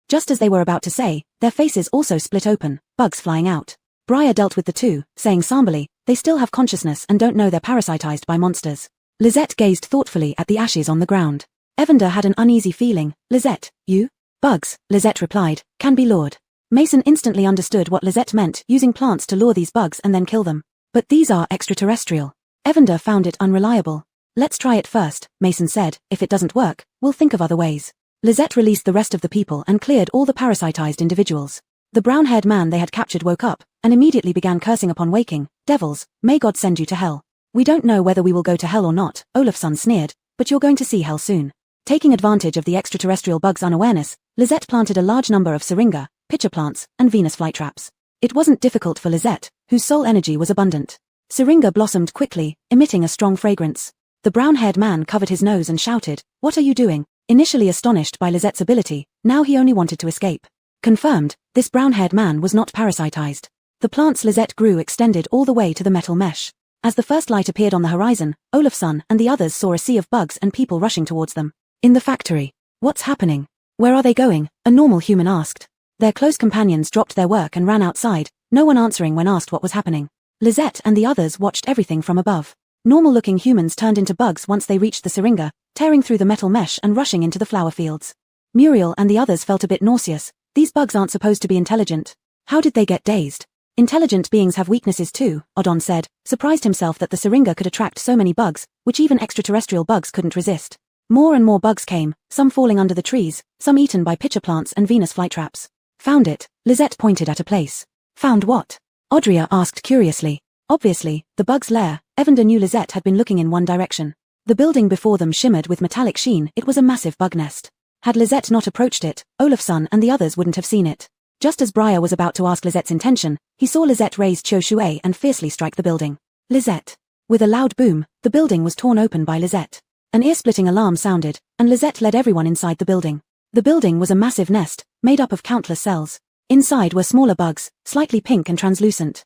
Just as they were about to say, their faces also split open, bugs flying out. Briar dealt with the two, saying somberly, "They still have consciousness and don't know they're parasitized by monsters." Lisette gazed thoughtfully at the ashes on the ground. Evander had an uneasy feeling. "Lisette, you?" "Bugs," Lisette replied, "can be lured." Mason instantly understood what Lisette meant, using plants to lure these bugs and then kill them. "But these are extraterrestrial." Evander found it unreliable. "Let's try it first," Mason said. "If it doesn't work, we'll think of other ways." Lisette released the rest of the people and cleared all the parasitized individuals. The brown-haired man they had captured woke up, and immediately began cursing upon waking. "Devils, may God send you to hell." "We don't know whether we will go to hell or not," Olafsson sneered, "but you're going to see hell soon." Taking advantage of the extraterrestrial bug's unawareness, Lisette planted a large number of syringa, pitcher plants, and Venus flytraps. It wasn't difficult for Lisette, whose soul energy was abundant. Syringa blossomed quickly, emitting a strong fragrance. The brown-haired man covered his nose and shouted, "What are you doing?" Initially astonished by Lisette's ability, now he only wanted to escape. Confirmed, this brown-haired man was not parasitized. The plants Lisette grew extended all the way to the metal mesh. As the first light appeared on the horizon, Olafsson and the others saw a sea of bugs and people rushing towards them. "In the factory. What's happening? Where are they going?" a normal human asked. Their close companions dropped their work and ran outside, no one answering when asked what was happening. Lisette and the others watched everything from above. Normal-looking humans turned into bugs once they reached the syringa, tearing through the metal mesh and rushing into the flower fields. Muriel and the others felt a bit nauseous. These bugs aren't supposed to be intelligent. How did they get dazed? "Intelligent beings have weaknesses too," Odon said, surprised himself that the syringa could attract so many bugs, which even extraterrestrial bugs couldn't resist. More and more bugs came, some falling under the trees, some eaten by pitcher plants and Venus flytraps. "Found it," Lisette pointed at a place. "Found what?" Audria asked curiously. Obviously, the bug's lair. Evander knew Lisette had been looking in one direction. The building before them shimmered with metallic sheen. It was a massive bug nest. Had Lisette not approached it, Olafsson and the others wouldn't have seen it. Just as Briar was about to ask Lisette's intention, he saw Lisette raise Qiu Shui and fiercely strike the building. Lisette. With a loud boom, the building was torn open by Lisette. An ear-splitting alarm sounded, and Lisette led everyone inside the building. The building was a massive nest, made up of countless cells. Inside were smaller bugs, slightly pink and translucent.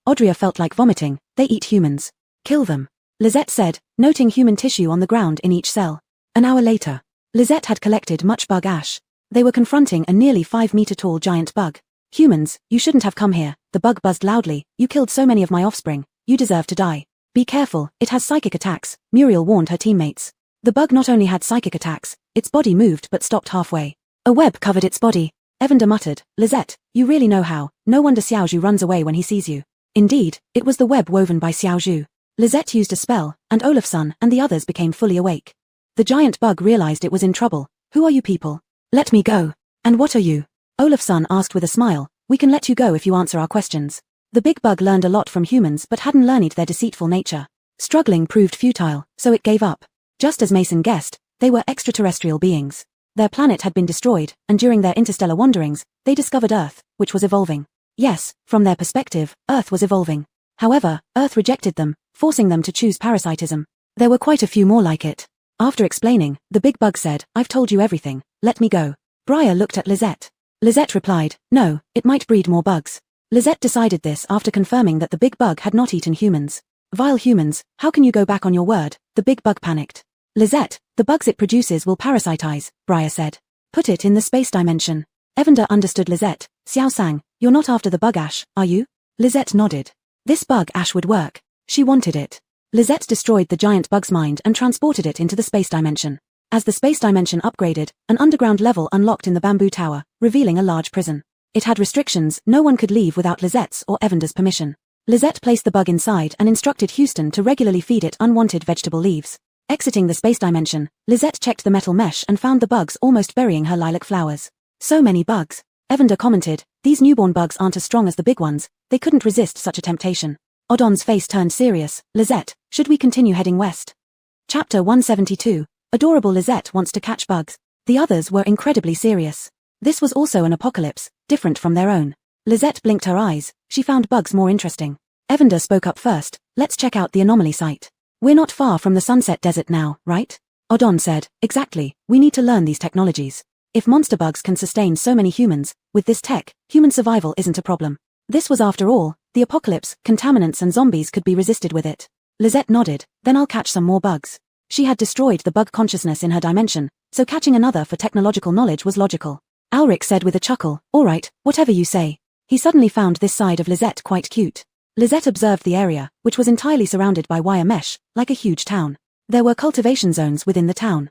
Audria felt like vomiting. "They eat humans. Kill them," Lisette said, noting human tissue on the ground in each cell. An hour later, Lisette had collected much bug ash. They were confronting a nearly 5-meter tall giant bug. "Humans, you shouldn't have come here," The bug buzzed loudly. You killed so many of my offspring. You deserve to die. Be careful, it has psychic attacks, Muriel warned her teammates. The bug not only had psychic attacks, its body moved but stopped halfway. A web covered its body. Evander muttered, Lisette, you really know how. No wonder Xiaozhu runs away when he sees you. Indeed, it was the web woven by Xiaozhu. Lisette used a spell, and Olafson and the others became fully awake. The giant bug realized it was in trouble. Who are you people? Let me go. And what are you? Olafson asked with a smile. We can let you go if you answer our questions. The big bug learned a lot from humans but hadn't learned their deceitful nature. Struggling proved futile, so it gave up. Just as Mason guessed, they were extraterrestrial beings. Their planet had been destroyed, and during their interstellar wanderings, they discovered Earth, which was evolving. Yes, from their perspective, Earth was evolving. However, Earth rejected them, forcing them to choose parasitism. There were quite a few more like it. After explaining, the big bug said, I've told you everything, let me go. Briar looked at Lisette. Lisette replied, no, it might breed more bugs. Lisette decided this after confirming that the big bug had not eaten humans. Vile humans, how can you go back on your word? The big bug panicked. Lisette, the bugs it produces will parasitize, Briar said. Put it in the space dimension. Evander understood Lisette. Xiao Sang, you're not after the bug ash, are you? Lisette nodded. This bug ash would work. She wanted it. Lisette destroyed the giant bug's mind and transported it into the space dimension. As the space dimension upgraded, an underground level unlocked in the bamboo tower, revealing a large prison. It had restrictions, no one could leave without Lisette's or Evander's permission. Lisette placed the bug inside and instructed Houston to regularly feed it unwanted vegetable leaves. Exiting the space dimension, Lisette checked the metal mesh and found the bugs almost burying her lilac flowers. So many bugs. Evander commented, these newborn bugs aren't as strong as the big ones, they couldn't resist such a temptation. Odon's face turned serious. Lisette, should we continue heading west? Chapter 172. Adorable Lisette wants to catch bugs. The others were incredibly serious. This was also an apocalypse, different from their own. Lisette blinked her eyes. She found bugs more interesting. Evander spoke up first. Let's check out the anomaly site. We're not far from the Sunset Desert now, right? Odon said, exactly, we need to learn these technologies. If monster bugs can sustain so many humans, with this tech, human survival isn't a problem. This was after all, the apocalypse, contaminants and zombies could be resisted with it. Lisette nodded, then I'll catch some more bugs. She had destroyed the bug consciousness in her dimension, so catching another for technological knowledge was logical. Alric said with a chuckle, alright, whatever you say. He suddenly found this side of Lisette quite cute. Lisette observed the area, which was entirely surrounded by wire mesh, like a huge town. There were cultivation zones within the town.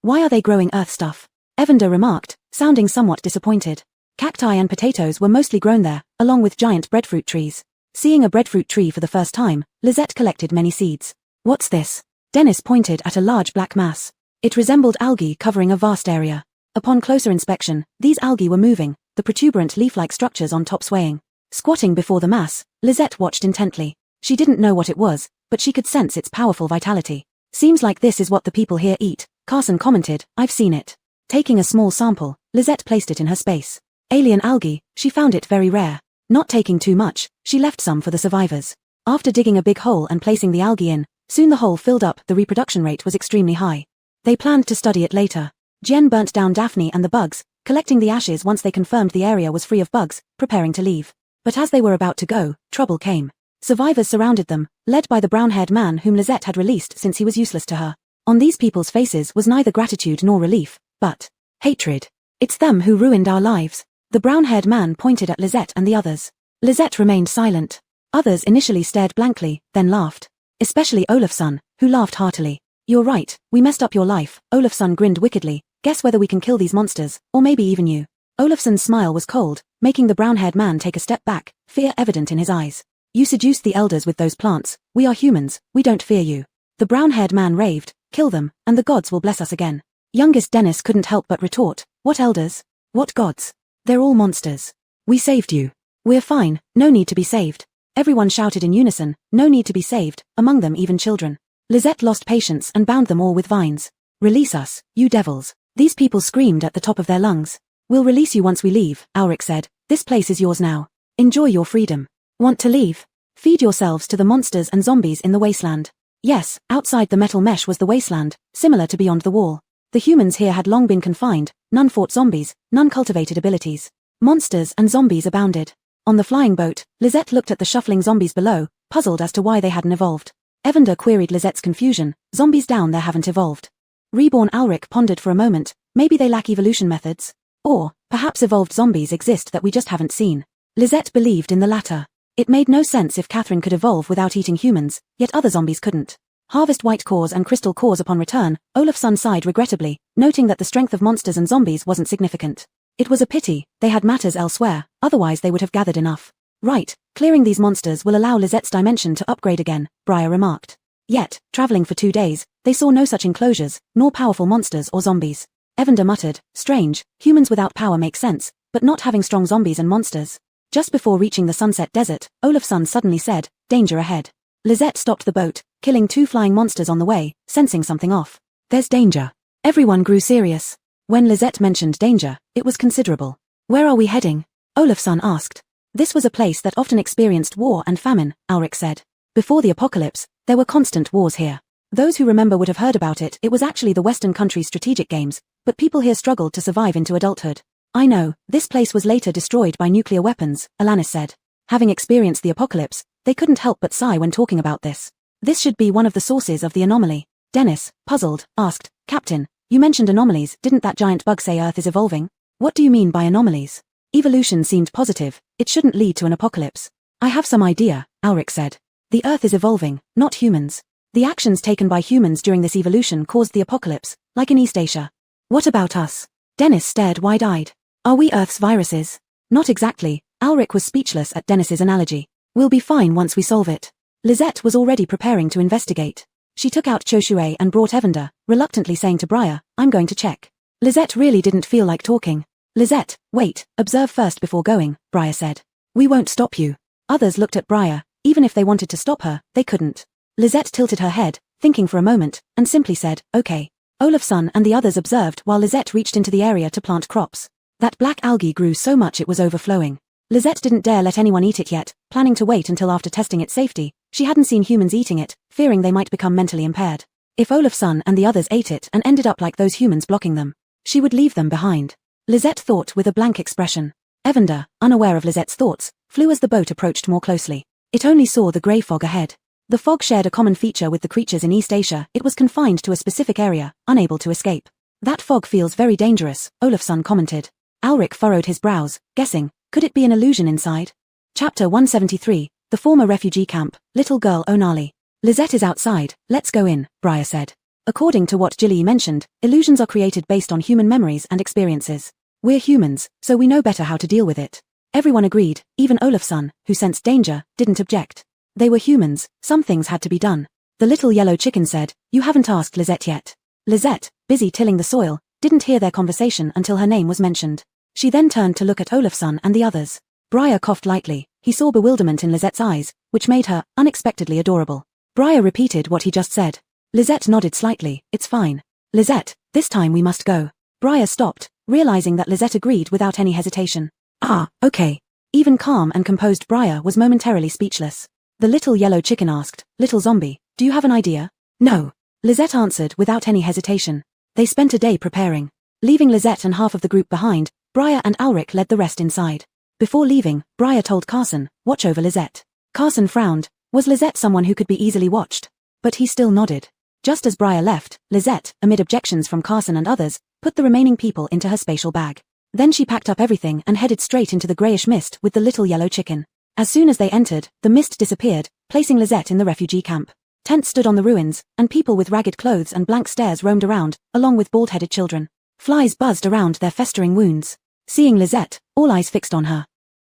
Why are they growing earth stuff? Evander remarked, sounding somewhat disappointed. Cacti and potatoes were mostly grown there, along with giant breadfruit trees. Seeing a breadfruit tree for the first time, Lisette collected many seeds. What's this? Dennis pointed at a large black mass. It resembled algae covering a vast area. Upon closer inspection, these algae were moving, the protuberant leaf-like structures on top swaying. Squatting before the mass, Lisette watched intently. She didn't know what it was, but she could sense its powerful vitality. Seems like this is what the people here eat, Carson commented, I've seen it. Taking a small sample, Lisette placed it in her space. Alien algae, she found it very rare. Not taking too much, she left some for the survivors. After digging a big hole and placing the algae in, soon the hole filled up, the reproduction rate was extremely high. They planned to study it later. Jian burnt down Daphne and the bugs, collecting the ashes once they confirmed the area was free of bugs, preparing to leave. But as they were about to go, trouble came. Survivors surrounded them, led by the brown-haired man whom Lisette had released since he was useless to her. On these people's faces was neither gratitude nor relief, but hatred. It's them who ruined our lives. The brown-haired man pointed at Lisette and the others. Lisette remained silent. Others initially stared blankly, then laughed. Especially Olafson, who laughed heartily. You're right, we messed up your life. Olafson grinned wickedly. Guess whether we can kill these monsters, or maybe even you. Olafson's smile was cold, making the brown-haired man take a step back, fear evident in his eyes. You seduced the elders with those plants. We are humans, we don't fear you. The brown-haired man raved, kill them, and the gods will bless us again. Youngest Dennis couldn't help but retort, what elders? What gods? They're all monsters. We saved you. We're fine, no need to be saved. Everyone shouted in unison, no need to be saved, among them even children. Lisette lost patience and bound them all with vines. Release us, you devils. These people screamed at the top of their lungs. We'll release you once we leave, Alric said. This place is yours now. Enjoy your freedom. Want to leave? Feed yourselves to the monsters and zombies in the wasteland. Yes, outside the metal mesh was the wasteland, similar to Beyond the Wall. The humans here had long been confined, none fought zombies, none cultivated abilities. Monsters and zombies abounded. On the flying boat, Lisette looked at the shuffling zombies below, puzzled as to why they hadn't evolved. Evander queried Lisette's confusion, zombies down there haven't evolved. Reborn Alric pondered for a moment, maybe they lack evolution methods. Or, perhaps evolved zombies exist that we just haven't seen. Lisette believed in the latter. It made no sense if Catherine could evolve without eating humans, yet other zombies couldn't. Harvest white cores and crystal cores upon return, Olafsson sighed regrettably, noting that the strength of monsters and zombies wasn't significant. It was a pity, they had matters elsewhere, otherwise they would have gathered enough. Right, clearing these monsters will allow Lisette's dimension to upgrade again, Briar remarked. Yet, traveling for 2 days, they saw no such enclosures, nor powerful monsters or zombies. Evander muttered, strange, humans without power make sense, but not having strong zombies and monsters. Just before reaching the Sunset Desert, Olafsson suddenly said, danger ahead. Lisette stopped the boat, killing 2 flying monsters on the way, sensing something off. There's danger. Everyone grew serious. When Lisette mentioned danger, it was considerable. Where are we heading? Olafsson asked. This was a place that often experienced war and famine, Ulrich said. Before the apocalypse, there were constant wars here. Those who remember would have heard about it. It was actually the Western country's strategic games, but people here struggled to survive into adulthood. I know, this place was later destroyed by nuclear weapons, Alanis said. Having experienced the apocalypse, they couldn't help but sigh when talking about this. This should be one of the sources of the anomaly. Dennis, puzzled, asked, Captain, you mentioned anomalies, didn't that giant bug say Earth is evolving? What do you mean by anomalies? Evolution seemed positive, it shouldn't lead to an apocalypse. I have some idea, Ulrich said. The Earth is evolving, not humans. The actions taken by humans during this evolution caused the apocalypse, like in East Asia. What about us? Dennis stared wide-eyed. Are we Earth's viruses? Not exactly, Ulrich was speechless at Dennis's analogy. We'll be fine once we solve it. Lisette was already preparing to investigate. She took out Choshue and brought Evander, reluctantly saying to Briar, I'm going to check. Lisette really didn't feel like talking. Lisette, wait, observe first before going, Briar said. We won't stop you. Others looked at Briar, even if they wanted to stop her, they couldn't. Lisette tilted her head, thinking for a moment, and simply said, okay. Olafsson and the others observed while Lisette reached into the area to plant crops. That black algae grew so much it was overflowing. Lisette didn't dare let anyone eat it yet, planning to wait until after testing its safety. She hadn't seen humans eating it, fearing they might become mentally impaired. If Olafsson and the others ate it and ended up like those humans blocking them, she would leave them behind. Lisette thought with a blank expression. Evander, unaware of Lisette's thoughts, flew as the boat approached more closely. It only saw the grey fog ahead. The fog shared a common feature with the creatures in East Asia. It was confined to a specific area, unable to escape. That fog feels very dangerous, Olafsson commented. Ulrich furrowed his brows, guessing, could it be an illusion inside? Chapter 173, the former refugee camp, Little Girl Onali. Lisette is outside, let's go in, Briar said. According to what Jilly mentioned, illusions are created based on human memories and experiences. We're humans, so we know better how to deal with it. Everyone agreed, even Olafsson, who sensed danger, didn't object. They were humans, some things had to be done. The little yellow chicken said, you haven't asked Lisette yet. Lisette, busy tilling the soil, didn't hear their conversation until her name was mentioned. She then turned to look at Olafsson and the others. Briar coughed lightly. He saw bewilderment in Lisette's eyes, which made her unexpectedly adorable. Briar repeated what he just said. Lisette nodded slightly, it's fine. Lisette, this time we must go. Briar stopped, realizing that Lisette agreed without any hesitation. Ah, okay. Even calm and composed Briar was momentarily speechless. The little yellow chicken asked, Little zombie, do you have an idea? No. Lisette answered without any hesitation. They spent a day preparing. Leaving Lisette and half of the group behind, Briar and Ulrich led the rest inside. Before leaving, Briar told Carson, watch over Lisette. Carson frowned. Was Lisette someone who could be easily watched? But he still nodded. Just as Briar left, Lisette, amid objections from Carson and others, put the remaining people into her spatial bag. Then she packed up everything and headed straight into the greyish mist with the little yellow chicken. As soon as they entered, the mist disappeared, placing Lisette in the refugee camp. Tents stood on the ruins, and people with ragged clothes and blank stares roamed around, along with bald-headed children. Flies buzzed around their festering wounds. Seeing Lisette, all eyes fixed on her.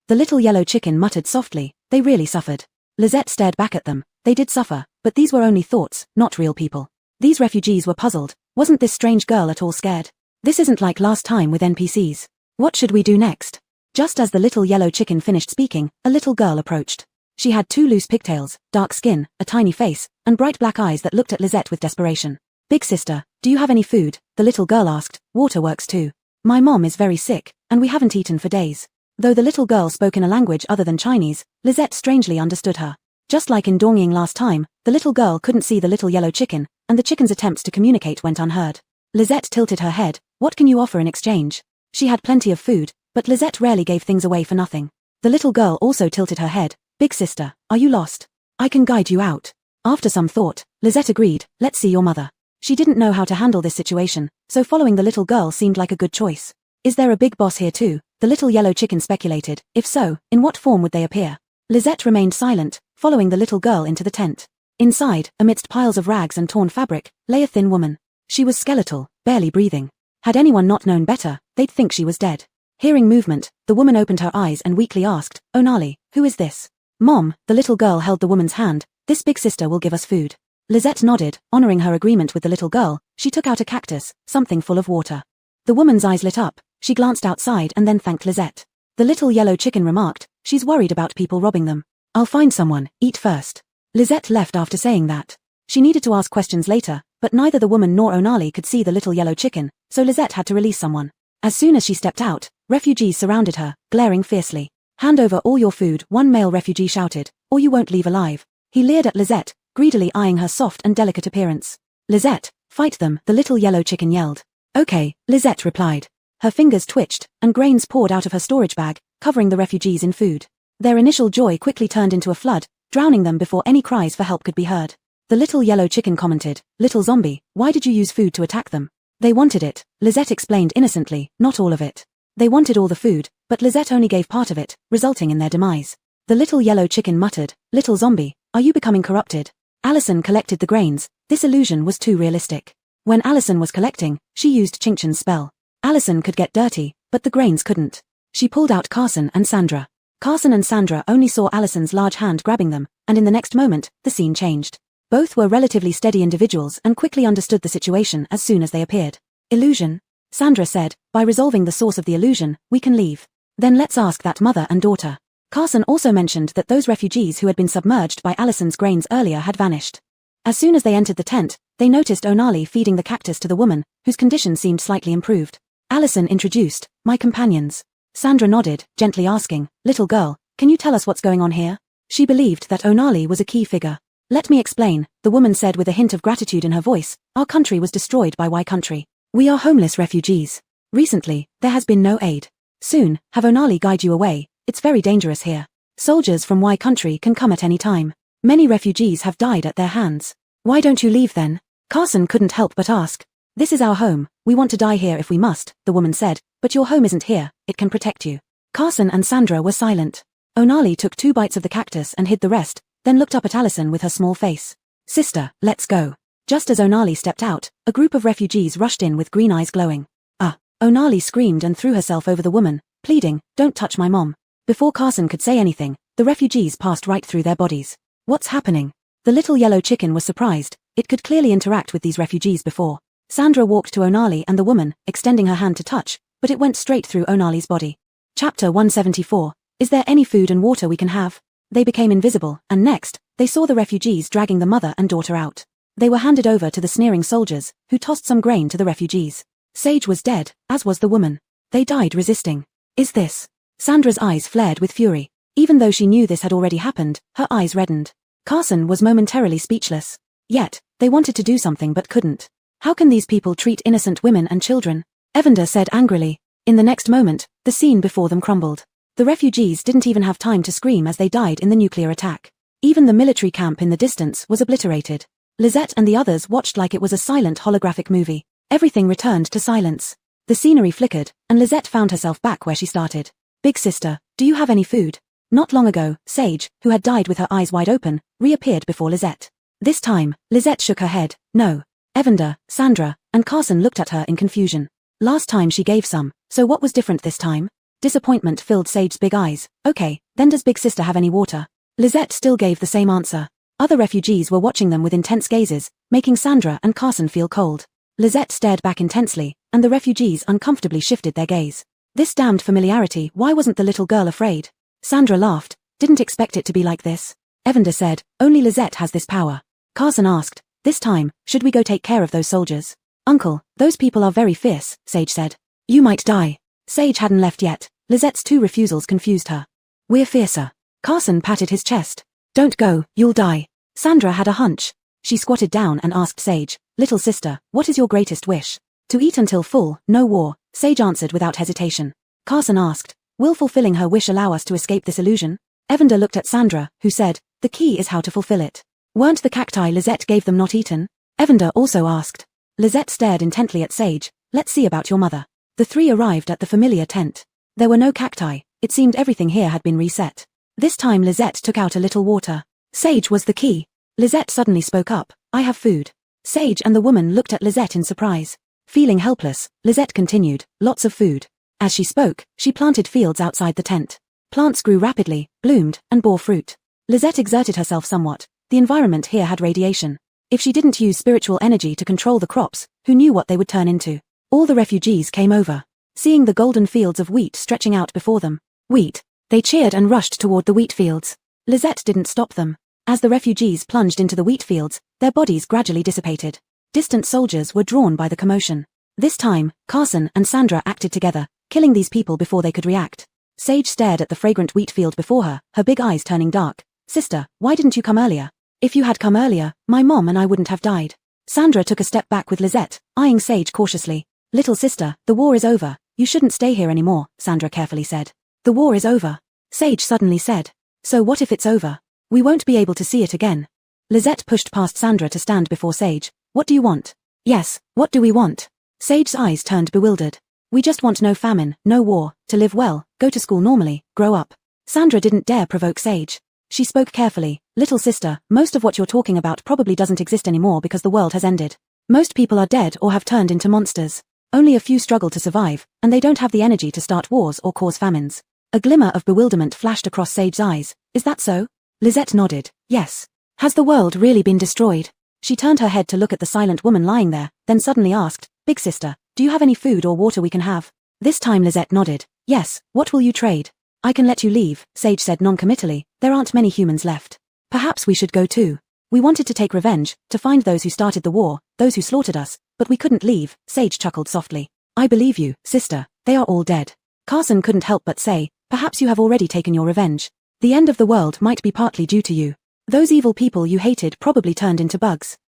The little yellow chicken muttered softly, they really suffered. Lisette stared back at them. They did suffer, but these were only thoughts, not real people. These refugees were puzzled. Wasn't this strange girl at all scared? This isn't like last time with NPCs. What should we do next? Just as the little yellow chicken finished speaking, a little girl approached. She had 2 loose pigtails, dark skin, a tiny face, and bright black eyes that looked at Lisette with desperation. Big sister, do you have any food? The little girl asked. Water works too. My mom is very sick, and we haven't eaten for days. Though the little girl spoke in a language other than Chinese, Lisette strangely understood her. Just like in Dongying last time, the little girl couldn't see the little yellow chicken, and the chicken's attempts to communicate went unheard. Lisette tilted her head. What can you offer in exchange? She had plenty of food, but Lisette rarely gave things away for nothing. The little girl also tilted her head. Big sister, are you lost? I can guide you out. After some thought, Lisette agreed, let's see your mother. She didn't know how to handle this situation, so following the little girl seemed like a good choice. Is there a big boss here too? The little yellow chicken speculated. If so, in what form would they appear? Lisette remained silent, following the little girl into the tent. Inside, amidst piles of rags and torn fabric, lay a thin woman. She was skeletal, barely breathing. Had anyone not known better, they'd think she was dead. Hearing movement, the woman opened her eyes and weakly asked, "Onali, who is this?" "Mom," the little girl held the woman's hand, "this big sister will give us food." Lisette nodded, honoring her agreement with the little girl. She took out a cactus, something full of water. The woman's eyes lit up. She glanced outside and then thanked Lisette. The little yellow chicken remarked, "She's worried about people robbing them. I'll find someone, eat first." Lisette left after saying that. She needed to ask questions later, but neither the woman nor Onali could see the little yellow chicken, so Lisette had to release someone. As soon as she stepped out, refugees surrounded her, glaring fiercely. "Hand over all your food," one male refugee shouted, "or you won't leave alive." He leered at Lisette, greedily eyeing her soft and delicate appearance. "Lisette, fight them," the little yellow chicken yelled. "Okay," Lisette replied. Her fingers twitched, and grains poured out of her storage bag, covering the refugees in food. Their initial joy quickly turned into a flood, drowning them before any cries for help could be heard. The little yellow chicken commented, "Little zombie, why did you use food to attack them?" "They wanted it," Lisette explained innocently, "not all of it. They wanted all the food, but Lisette only gave part of it, resulting in their demise." The little yellow chicken muttered, "Little zombie, are you becoming corrupted?" Allison collected the grains. This illusion was too realistic. When Allison was collecting, she used Chinchin's spell. Allison could get dirty, but the grains couldn't. She pulled out Carson and Sandra. Carson and Sandra only saw Allison's large hand grabbing them, and in the next moment, the scene changed. Both were relatively steady individuals and quickly understood the situation as soon as they appeared. "Illusion?" Sandra said, "By resolving the source of the illusion, we can leave. Then let's ask that mother and daughter." Carson also mentioned that those refugees who had been submerged by Allison's grains earlier had vanished. As soon as they entered the tent, they noticed Onali feeding the cactus to the woman, whose condition seemed slightly improved. Allison introduced, "My companions." Sandra nodded, gently asking, "Little girl, can you tell us what's going on here?" She believed that Onali was a key figure. "Let me explain," the woman said with a hint of gratitude in her voice. "Our country was destroyed by Y country. We are homeless refugees. Recently, there has been no aid. Soon, have Onali guide you away. It's very dangerous here. Soldiers from Y country can come at any time. Many refugees have died at their hands. Why don't you leave then?" Carson couldn't help but ask. "This is our home. We want to die here if we must," the woman said, "but your home isn't here. It can protect you." Carson and Sandra were silent. Onali took 2 bites of the cactus and hid the rest, then looked up at Allison with her small face. "Sister, let's go." Just as Onali stepped out, a group of refugees rushed in with green eyes glowing. "Ah!" Onali screamed and threw herself over the woman, pleading, "Don't touch my mom." Before Carson could say anything, the refugees passed right through their bodies. "What's happening?" The little yellow chicken was surprised. It could clearly interact with these refugees before. Sandra walked to Onali and the woman, extending her hand to touch, but it went straight through Onali's body. Chapter 174. Is there any food and water we can have? They became invisible, and next, they saw the refugees dragging the mother and daughter out. They were handed over to the sneering soldiers, who tossed some grain to the refugees. Sage was dead, as was the woman. They died resisting. "Is this?" Sandra's eyes flared with fury. Even though she knew this had already happened, her eyes reddened. Carson was momentarily speechless. Yet, they wanted to do something but couldn't. How can these people treat innocent women and children? Evander said angrily. In the next moment, the scene before them crumbled. The refugees didn't even have time to scream as they died in the nuclear attack. Even the military camp in the distance was obliterated. Lisette and the others watched like it was a silent holographic movie. Everything returned to silence. The scenery flickered, and Lisette found herself back where she started. "Big sister, do you have any food?" Not long ago, Sage, who had died with her eyes wide open, reappeared before Lisette. This time, Lisette shook her head. "No." Evander, Sandra, and Carson looked at her in confusion. Last time she gave some, so what was different this time? Disappointment filled Sage's big eyes. "Okay, then does big sister have any water?" Lisette still gave the same answer. Other refugees were watching them with intense gazes, making Sandra and Carson feel cold. Lisette stared back intensely, and the refugees uncomfortably shifted their gaze. This damned familiarity, why wasn't the little girl afraid? Sandra laughed. "Didn't expect it to be like this." Evander said, "Only Lisette has this power." Carson asked, "This time, should we go take care of those soldiers?" "Uncle, those people are very fierce," Sage said. "You might die." Sage hadn't left yet. Lisette's 2 refusals confused her. "We're fiercer." Carson patted his chest. "Don't go, you'll die." Sandra had a hunch. She squatted down and asked Sage, "Little sister, what is your greatest wish?" "To eat until full, no war," Sage answered without hesitation. Carson asked, "Will fulfilling her wish allow us to escape this illusion?" Evander looked at Sandra, who said, "The key is how to fulfill it." "Weren't the cacti Lisette gave them not eaten?" Evander also asked. Lisette stared intently at Sage. "Let's see about your mother." The 3 arrived at the familiar tent. There were no cacti, it seemed everything here had been reset. This time Lizette took out a little water. Sage was the key. Lizette suddenly spoke up, I have food. Sage and the woman looked at Lizette in surprise. Feeling helpless, Lizette continued, lots of food. As she spoke, she planted fields outside the tent. Plants grew rapidly, bloomed, and bore fruit. Lizette exerted herself somewhat. The environment here had radiation. If she didn't use spiritual energy to control the crops, who knew what they would turn into? All the refugees came over. Seeing the golden fields of wheat stretching out before them. Wheat. They cheered and rushed toward the wheat fields. Lizette didn't stop them. As the refugees plunged into the wheat fields, their bodies gradually dissipated. Distant soldiers were drawn by the commotion. This time, Carson and Sandra acted together, killing these people before they could react. Sage stared at the fragrant wheat field before her, her big eyes turning dark. Sister, why didn't you come earlier? If you had come earlier, my mom and I wouldn't have died. Sandra took a step back with Lizette, eyeing Sage cautiously. Little sister, the war is over. You shouldn't stay here anymore, Sandra carefully said. The war is over. Sage suddenly said. So what if it's over? We won't be able to see it again. Lizette pushed past Sandra to stand before Sage. What do you want? Yes, what do we want? Sage's eyes turned bewildered. We just want no famine, no war, to live well, go to school normally, grow up. Sandra didn't dare provoke Sage. She spoke carefully. Little sister, most of what you're talking about probably doesn't exist anymore because the world has ended. Most people are dead or have turned into monsters. Only a few struggle to survive, and they don't have the energy to start wars or cause famines. A glimmer of bewilderment flashed across Sage's eyes. Is that so? Lizette nodded. Yes. Has the world really been destroyed? She turned her head to look at the silent woman lying there, then suddenly asked, Big sister, do you have any food or water we can have? This time Lizette nodded. Yes, what will you trade? I can let you leave, Sage said non-committally. There aren't many humans left. Perhaps we should go too. We wanted to take revenge, to find those who started the war, those who slaughtered us, but we couldn't leave, Sage chuckled softly. I believe you, sister, they are all dead. Carson couldn't help but say, perhaps you have already taken your revenge. The end of the world might be partly due to you. Those evil people you hated probably turned into bugs.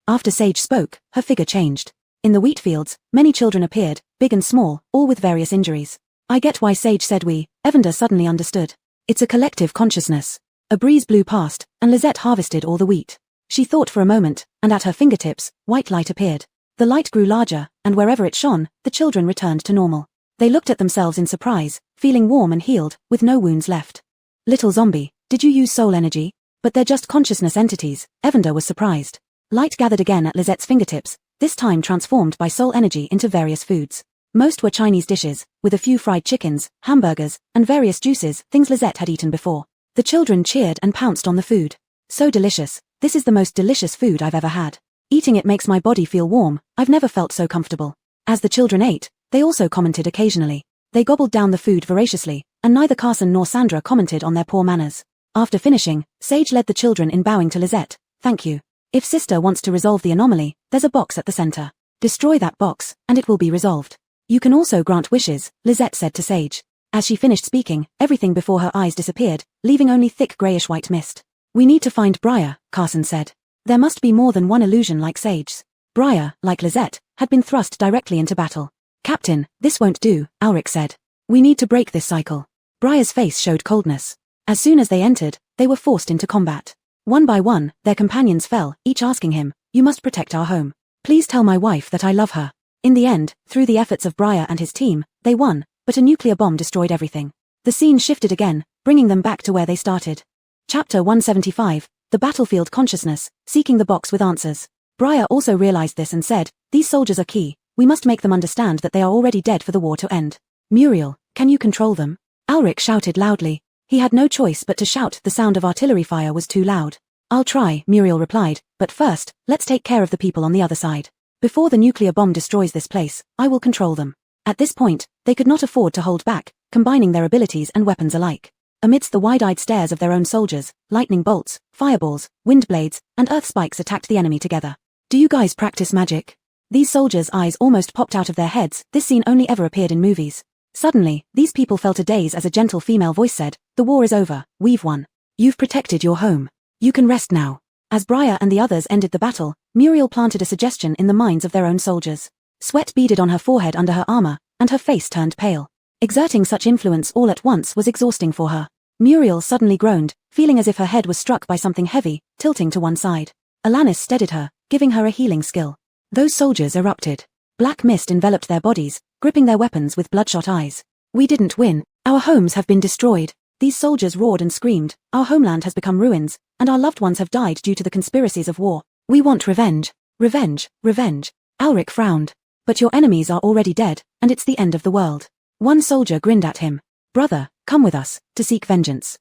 After Sage spoke, her figure changed. In the wheat fields, many children appeared, big and small, all with various injuries. I get why Sage said we, Evander suddenly understood. It's a collective consciousness. A breeze blew past, and Lizette harvested all the wheat. She thought for a moment, and at her fingertips, white light appeared. The light grew larger, and wherever it shone, the children returned to normal. They looked at themselves in surprise, feeling warm and healed, with no wounds left. Little zombie, did you use soul energy? But they're just consciousness entities, Evander was surprised. Light gathered again at Lizette's fingertips, this time transformed by soul energy into various foods. Most were Chinese dishes, with a few fried chickens, hamburgers, and various juices, things Lizette had eaten before. The children cheered and pounced on the food. So delicious, this is the most delicious food I've ever had. Eating it makes my body feel warm, I've never felt so comfortable. As the children ate, they also commented occasionally. They gobbled down the food voraciously, and neither Carson nor Sandra commented on their poor manners. After finishing, Sage led the children in bowing to Lizette. Thank you. If sister wants to resolve the anomaly, there's a box at the center. Destroy that box, and it will be resolved. You can also grant wishes, Lizette said to Sage. As she finished speaking, everything before her eyes disappeared, leaving only thick grayish-white mist. We need to find Briar, Carson said. There must be more than one illusion like Sage's. Briar, like Lizette, had been thrust directly into battle. Captain, this won't do, Ulrich said. We need to break this cycle. Briar's face showed coldness. As soon as they entered, they were forced into combat. One by one, their companions fell, each asking him, you must protect our home. Please tell my wife that I love her. In the end, through the efforts of Briar and his team, they won, but a nuclear bomb destroyed everything. The scene shifted again, bringing them back to where they started. Chapter 175, The Battlefield Consciousness, Seeking the Box with Answers. Briar also realized this and said, these soldiers are key, we must make them understand that they are already dead for the war to end. Muriel, can you control them? Ulrich shouted loudly. He had no choice but to shout, the sound of artillery fire was too loud. I'll try, Muriel replied, but first, let's take care of the people on the other side. Before the nuclear bomb destroys this place, I will control them. At this point, they could not afford to hold back, combining their abilities and weapons alike. Amidst the wide-eyed stares of their own soldiers, lightning bolts, fireballs, wind blades, and earth spikes attacked the enemy together. Do you guys practice magic? These soldiers' eyes almost popped out of their heads, this scene only ever appeared in movies. Suddenly, these people felt a daze as a gentle female voice said, the war is over, we've won. You've protected your home. You can rest now. As Briar and the others ended the battle, Muriel planted a suggestion in the minds of their own soldiers. Sweat beaded on her forehead under her armor, and her face turned pale. Exerting such influence all at once was exhausting for her. Muriel suddenly groaned, feeling as if her head was struck by something heavy, tilting to one side. Alanis steadied her, giving her a healing skill. Those soldiers erupted. Black mist enveloped their bodies, gripping their weapons with bloodshot eyes. We didn't win. Our homes have been destroyed. These soldiers roared and screamed. Our homeland has become ruins, and our loved ones have died due to the conspiracies of war. We want revenge. Revenge, revenge. Alric frowned. But your enemies are already dead, and it's the end of the world. One soldier grinned at him. Brother, come with us, to seek vengeance.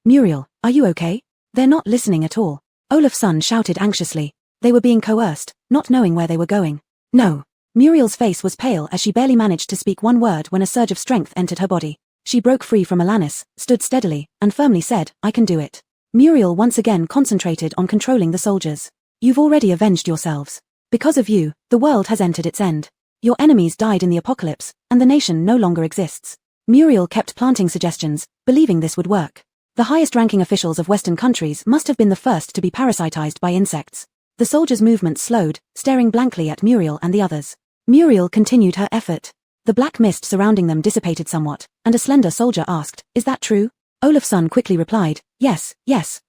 Muriel, are you okay? They're not listening at all. Olaf's son shouted anxiously. They were being coerced, not knowing where they were going. No. Muriel's face was pale as she barely managed to speak one word when a surge of strength entered her body. She broke free from Alanis, stood steadily, and firmly said, I can do it. Muriel once again concentrated on controlling the soldiers. You've already avenged yourselves. Because of you, the world has entered its end. Your enemies died in the apocalypse, and the nation no longer exists. Muriel kept planting suggestions, believing this would work. The highest-ranking officials of Western countries must have been the first to be parasitized by insects. The soldiers' movement slowed, staring blankly at Muriel and the others. Muriel continued her effort. The black mist surrounding them dissipated somewhat, and a slender soldier asked, Is that true? Olaf's son quickly replied, Yes,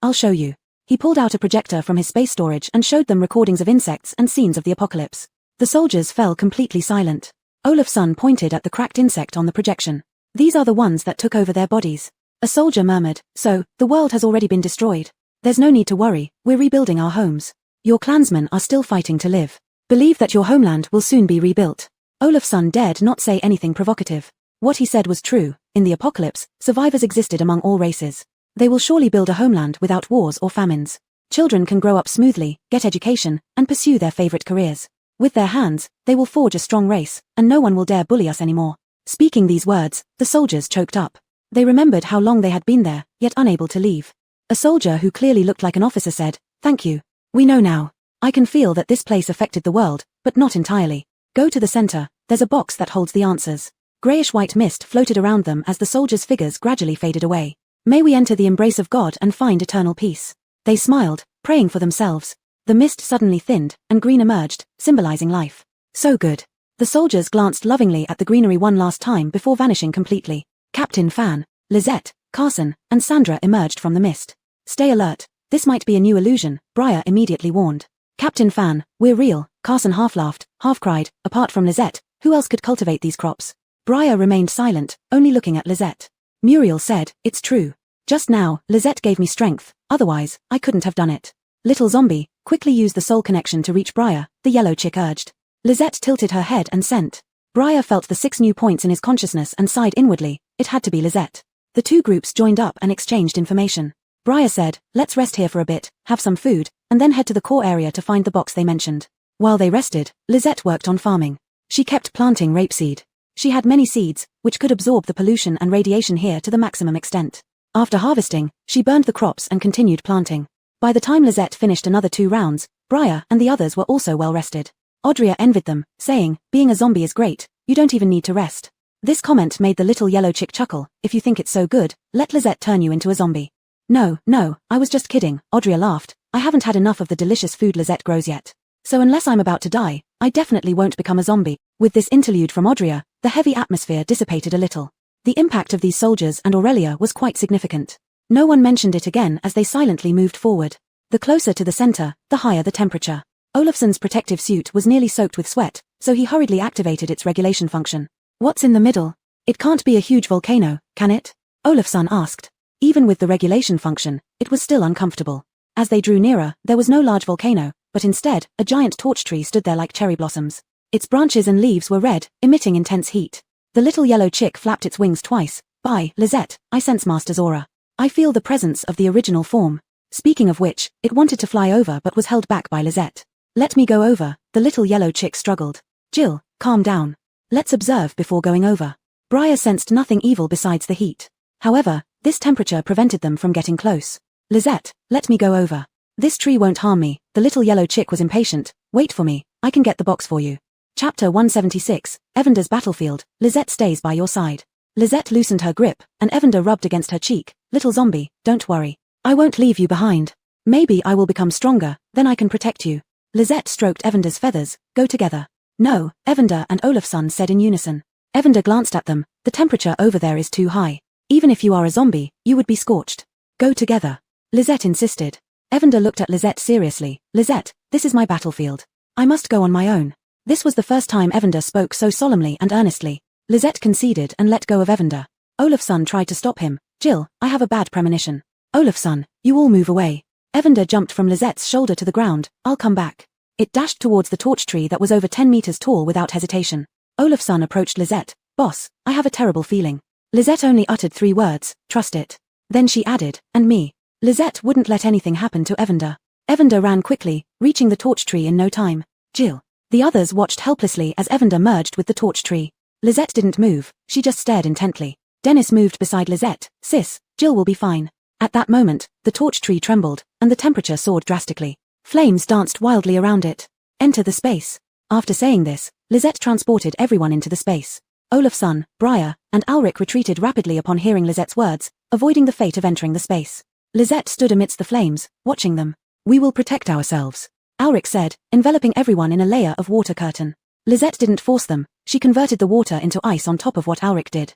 I'll show you. He pulled out a projector from his space storage and showed them recordings of insects and scenes of the apocalypse. The soldiers fell completely silent. Olaf's son pointed at the cracked insect on the projection. These are the ones that took over their bodies. A soldier murmured, So, the world has already been destroyed. There's no need to worry, we're rebuilding our homes. Your clansmen are still fighting to live. Believe that your homeland will soon be rebuilt. Olaf's son dared not say anything provocative. What he said was true. In the apocalypse, survivors existed among all races. They will surely build a homeland without wars or famines. Children can grow up smoothly, get education, and pursue their favorite careers. With their hands, they will forge a strong race, and no one will dare bully us anymore. Speaking these words, the soldiers choked up. They remembered how long they had been there, yet unable to leave. A soldier who clearly looked like an officer said, Thank you. We know now. I can feel that this place affected the world, but not entirely. Go to the center, there's a box that holds the answers. Grayish-white mist floated around them as the soldiers' figures gradually faded away. May we enter the embrace of God and find eternal peace. They smiled, praying for themselves. The mist suddenly thinned, and green emerged, symbolizing life. So good. The soldiers glanced lovingly at the greenery one last time before vanishing completely. Captain Fan, Lizette, Carson, and Sandra emerged from the mist. Stay alert, this might be a new illusion, Briar immediately warned. Captain Fan, we're real, Carson half laughed, half cried, apart from Lizette, who else could cultivate these crops? Briar remained silent, only looking at Lizette. Muriel said, It's true. Just now, Lizette gave me strength, otherwise, I couldn't have done it. Little zombie, quickly use the soul connection to reach Briar, the yellow chick urged. Lizette tilted her head and sent. Briar felt the 6 new points in his consciousness and sighed inwardly. It had to be Lizette. The two groups joined up and exchanged information. Briar said, Let's rest here for a bit, have some food, and then head to the core area to find the box they mentioned. While they rested, Lizette worked on farming. She kept planting rapeseed. She had many seeds, which could absorb the pollution and radiation here to the maximum extent. After harvesting, she burned the crops and continued planting. By the time Lizette finished another 2 rounds, Briar and the others were also well rested. Audria envied them, saying, Being a zombie is great, you don't even need to rest. This comment made the little yellow chick chuckle. If you think it's so good, let Lizette turn you into a zombie. No, I was just kidding, Audria laughed. I haven't had enough of the delicious food Lizette grows yet. So unless I'm about to die, I definitely won't become a zombie. With this interlude from Audria, the heavy atmosphere dissipated a little. The impact of these soldiers and Aurelia was quite significant. No one mentioned it again as they silently moved forward. The closer to the center, the higher the temperature. Olafsson's protective suit was nearly soaked with sweat, so he hurriedly activated its regulation function. What's in the middle? It can't be a huge volcano, can it? Olafsson asked. Even with the regulation function, it was still uncomfortable. As they drew nearer, there was no large volcano, but instead, a giant torch tree stood there like cherry blossoms. Its branches and leaves were red, emitting intense heat. The little yellow chick flapped its wings twice. By Lizette, I sense Master's aura. I feel the presence of the original form. Speaking of which, it wanted to fly over but was held back by Lizette. Let me go over, the little yellow chick struggled. Jill, calm down. Let's observe before going over. Briar sensed nothing evil besides the heat. However, this temperature prevented them from getting close. Lizette, let me go over. This tree won't harm me, the little yellow chick was impatient. Wait for me, I can get the box for you. Chapter 176, Evander's Battlefield, Lizette stays by your side. Lizette loosened her grip, and Evander rubbed against her cheek. Little zombie, don't worry. I won't leave you behind. Maybe I will become stronger, then I can protect you. Lizette stroked Evander's feathers. Go together. No, Evander and Olafsson said in unison. Evander glanced at them. The temperature over there is too high. Even if you are a zombie, you would be scorched. Go together. Lizette insisted. Evander looked at Lizette seriously. Lizette, this is my battlefield. I must go on my own. This was the first time Evander spoke so solemnly and earnestly. Lisette conceded and let go of Evander. Olafson tried to stop him. Jill, I have a bad premonition. Olafson, you all move away. Evander jumped from Lisette's shoulder to the ground. I'll come back. It dashed towards the torch tree that was over 10 meters tall without hesitation. Olafson approached Lisette. Boss, I have a terrible feeling. Lisette only uttered 3 words, trust it. Then she added, and me. Lisette wouldn't let anything happen to Evander. Evander ran quickly, reaching the torch tree in no time. Jill. The others watched helplessly as Evander merged with the torch tree. Lisette didn't move, she just stared intently. Dennis moved beside Lisette. Sis, Jill will be fine. At that moment, the torch tree trembled, and the temperature soared drastically. Flames danced wildly around it. Enter the space. After saying this, Lisette transported everyone into the space. Olafson, Briar, and Alric retreated rapidly upon hearing Lisette's words, avoiding the fate of entering the space. Lisette stood amidst the flames, watching them. We will protect ourselves, Alric said, enveloping everyone in a layer of water curtain. Lisette didn't force them, she converted the water into ice on top of what Alric did.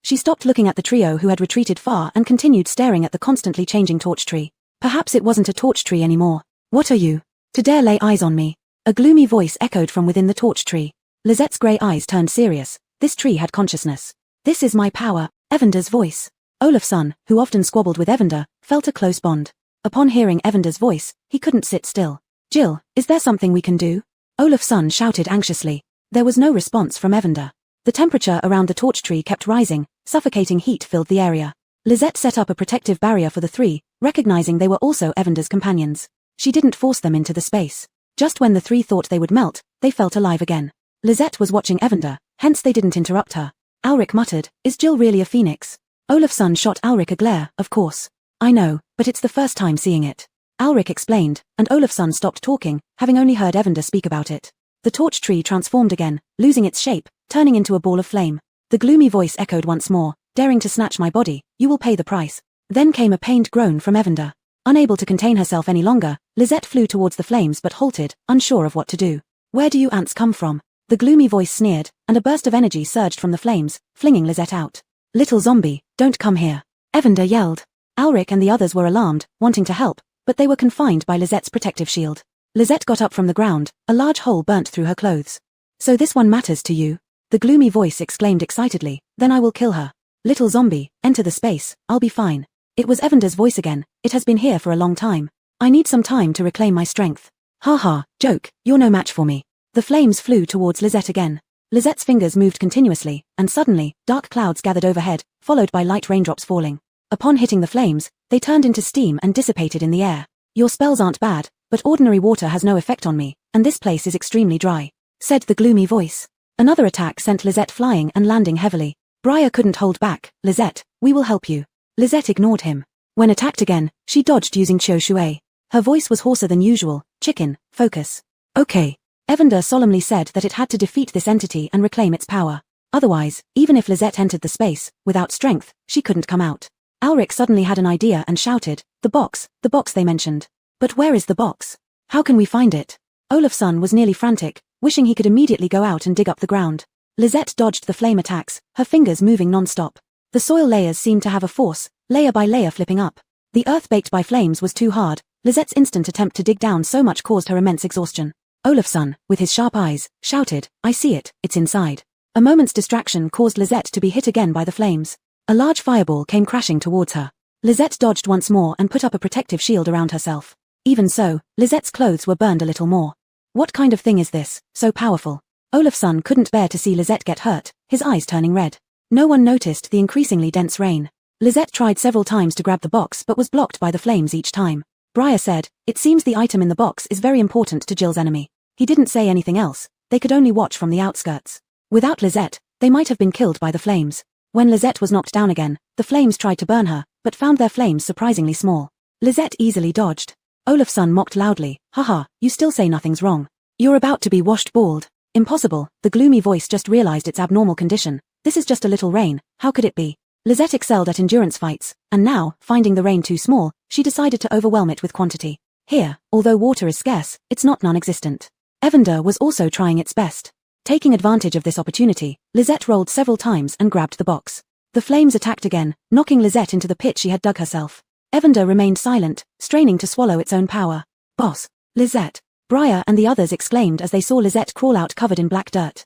She stopped looking at the trio who had retreated far and continued staring at the constantly changing torch tree. Perhaps it wasn't a torch tree anymore. What are you? To dare lay eyes on me? A gloomy voice echoed from within the torch tree. Lisette's grey eyes turned serious. This tree had consciousness. This is my power, Evander's voice. Olafson, who often squabbled with Evander, felt a close bond. Upon hearing Evander's voice, he couldn't sit still. Jill, is there something we can do? Olafson shouted anxiously. There was no response from Evander. The temperature around the torch tree kept rising, suffocating heat filled the area. Lisette set up a protective barrier for the 3, recognizing they were also Evander's companions. She didn't force them into the space. Just when the 3 thought they would melt, they felt alive again. Lisette was watching Evander, hence they didn't interrupt her. Alric muttered, is Jill really a phoenix? Olafson shot Alric a glare, of course. I know, but it's the first time seeing it. Alric explained, and Olafson stopped talking, having only heard Evander speak about it. The torch tree transformed again, losing its shape, turning into a ball of flame. The gloomy voice echoed once more, daring to snatch my body, you will pay the price. Then came a pained groan from Evander. Unable to contain herself any longer, Lisette flew towards the flames but halted, unsure of what to do. Where do you ants come from? The gloomy voice sneered, and a burst of energy surged from the flames, flinging Lisette out. Little zombie, don't come here. Evander yelled. Alric and the others were alarmed, wanting to help, but they were confined by Lisette's protective shield. Lisette got up from the ground, a large hole burnt through her clothes. So this one matters to you? The gloomy voice exclaimed excitedly, then I will kill her. Little zombie, enter the space, I'll be fine. It was Evander's voice again, it has been here for a long time. I need some time to reclaim my strength. Ha, joke, you're no match for me. The flames flew towards Lisette again. Lisette's fingers moved continuously, and suddenly, dark clouds gathered overhead, followed by light raindrops falling. Upon hitting the flames, they turned into steam and dissipated in the air. Your spells aren't bad, but ordinary water has no effect on me, and this place is extremely dry, said the gloomy voice. Another attack sent Lisette flying and landing heavily. Briar couldn't hold back. Lisette, we will help you. Lisette ignored him. When attacked again, she dodged using Qiu Shui. Her voice was hoarser than usual. Chicken, focus. Okay. Evander solemnly said that it had to defeat this entity and reclaim its power. Otherwise, even if Lisette entered the space, without strength, she couldn't come out. Alric suddenly had an idea and shouted, the box they mentioned. But where is the box? How can we find it? Olafson was nearly frantic, wishing he could immediately go out and dig up the ground. Lisette dodged the flame attacks, her fingers moving non-stop. The soil layers seemed to have a force, layer by layer flipping up. The earth baked by flames was too hard. Lisette's instant attempt to dig down so much caused her immense exhaustion. Olafson, with his sharp eyes, shouted, I see it, it's inside. A moment's distraction caused Lisette to be hit again by the flames. A large fireball came crashing towards her. Lisette dodged once more and put up a protective shield around herself. Even so, Lisette's clothes were burned a little more. What kind of thing is this, so powerful? Olafson couldn't bear to see Lisette get hurt, his eyes turning red. No one noticed the increasingly dense rain. Lisette tried several times to grab the box but was blocked by the flames each time. Briar said, it seems the item in the box is very important to Jill's enemy. He didn't say anything else, they could only watch from the outskirts. Without Lisette, they might have been killed by the flames. When Lisette was knocked down again, the flames tried to burn her, but found their flames surprisingly small. Lisette easily dodged. Olafson mocked loudly, haha, you still say nothing's wrong. You're about to be washed bald. Impossible, the gloomy voice just realized its abnormal condition. This is just a little rain, how could it be? Lisette excelled at endurance fights, and now, finding the rain too small, she decided to overwhelm it with quantity. Here, although water is scarce, it's not non-existent. Evander was also trying its best. Taking advantage of this opportunity, Lisette rolled several times and grabbed the box. The flames attacked again, knocking Lisette into the pit she had dug herself. Evander remained silent, straining to swallow its own power. Boss, Lisette, Briar and the others exclaimed as they saw Lisette crawl out covered in black dirt.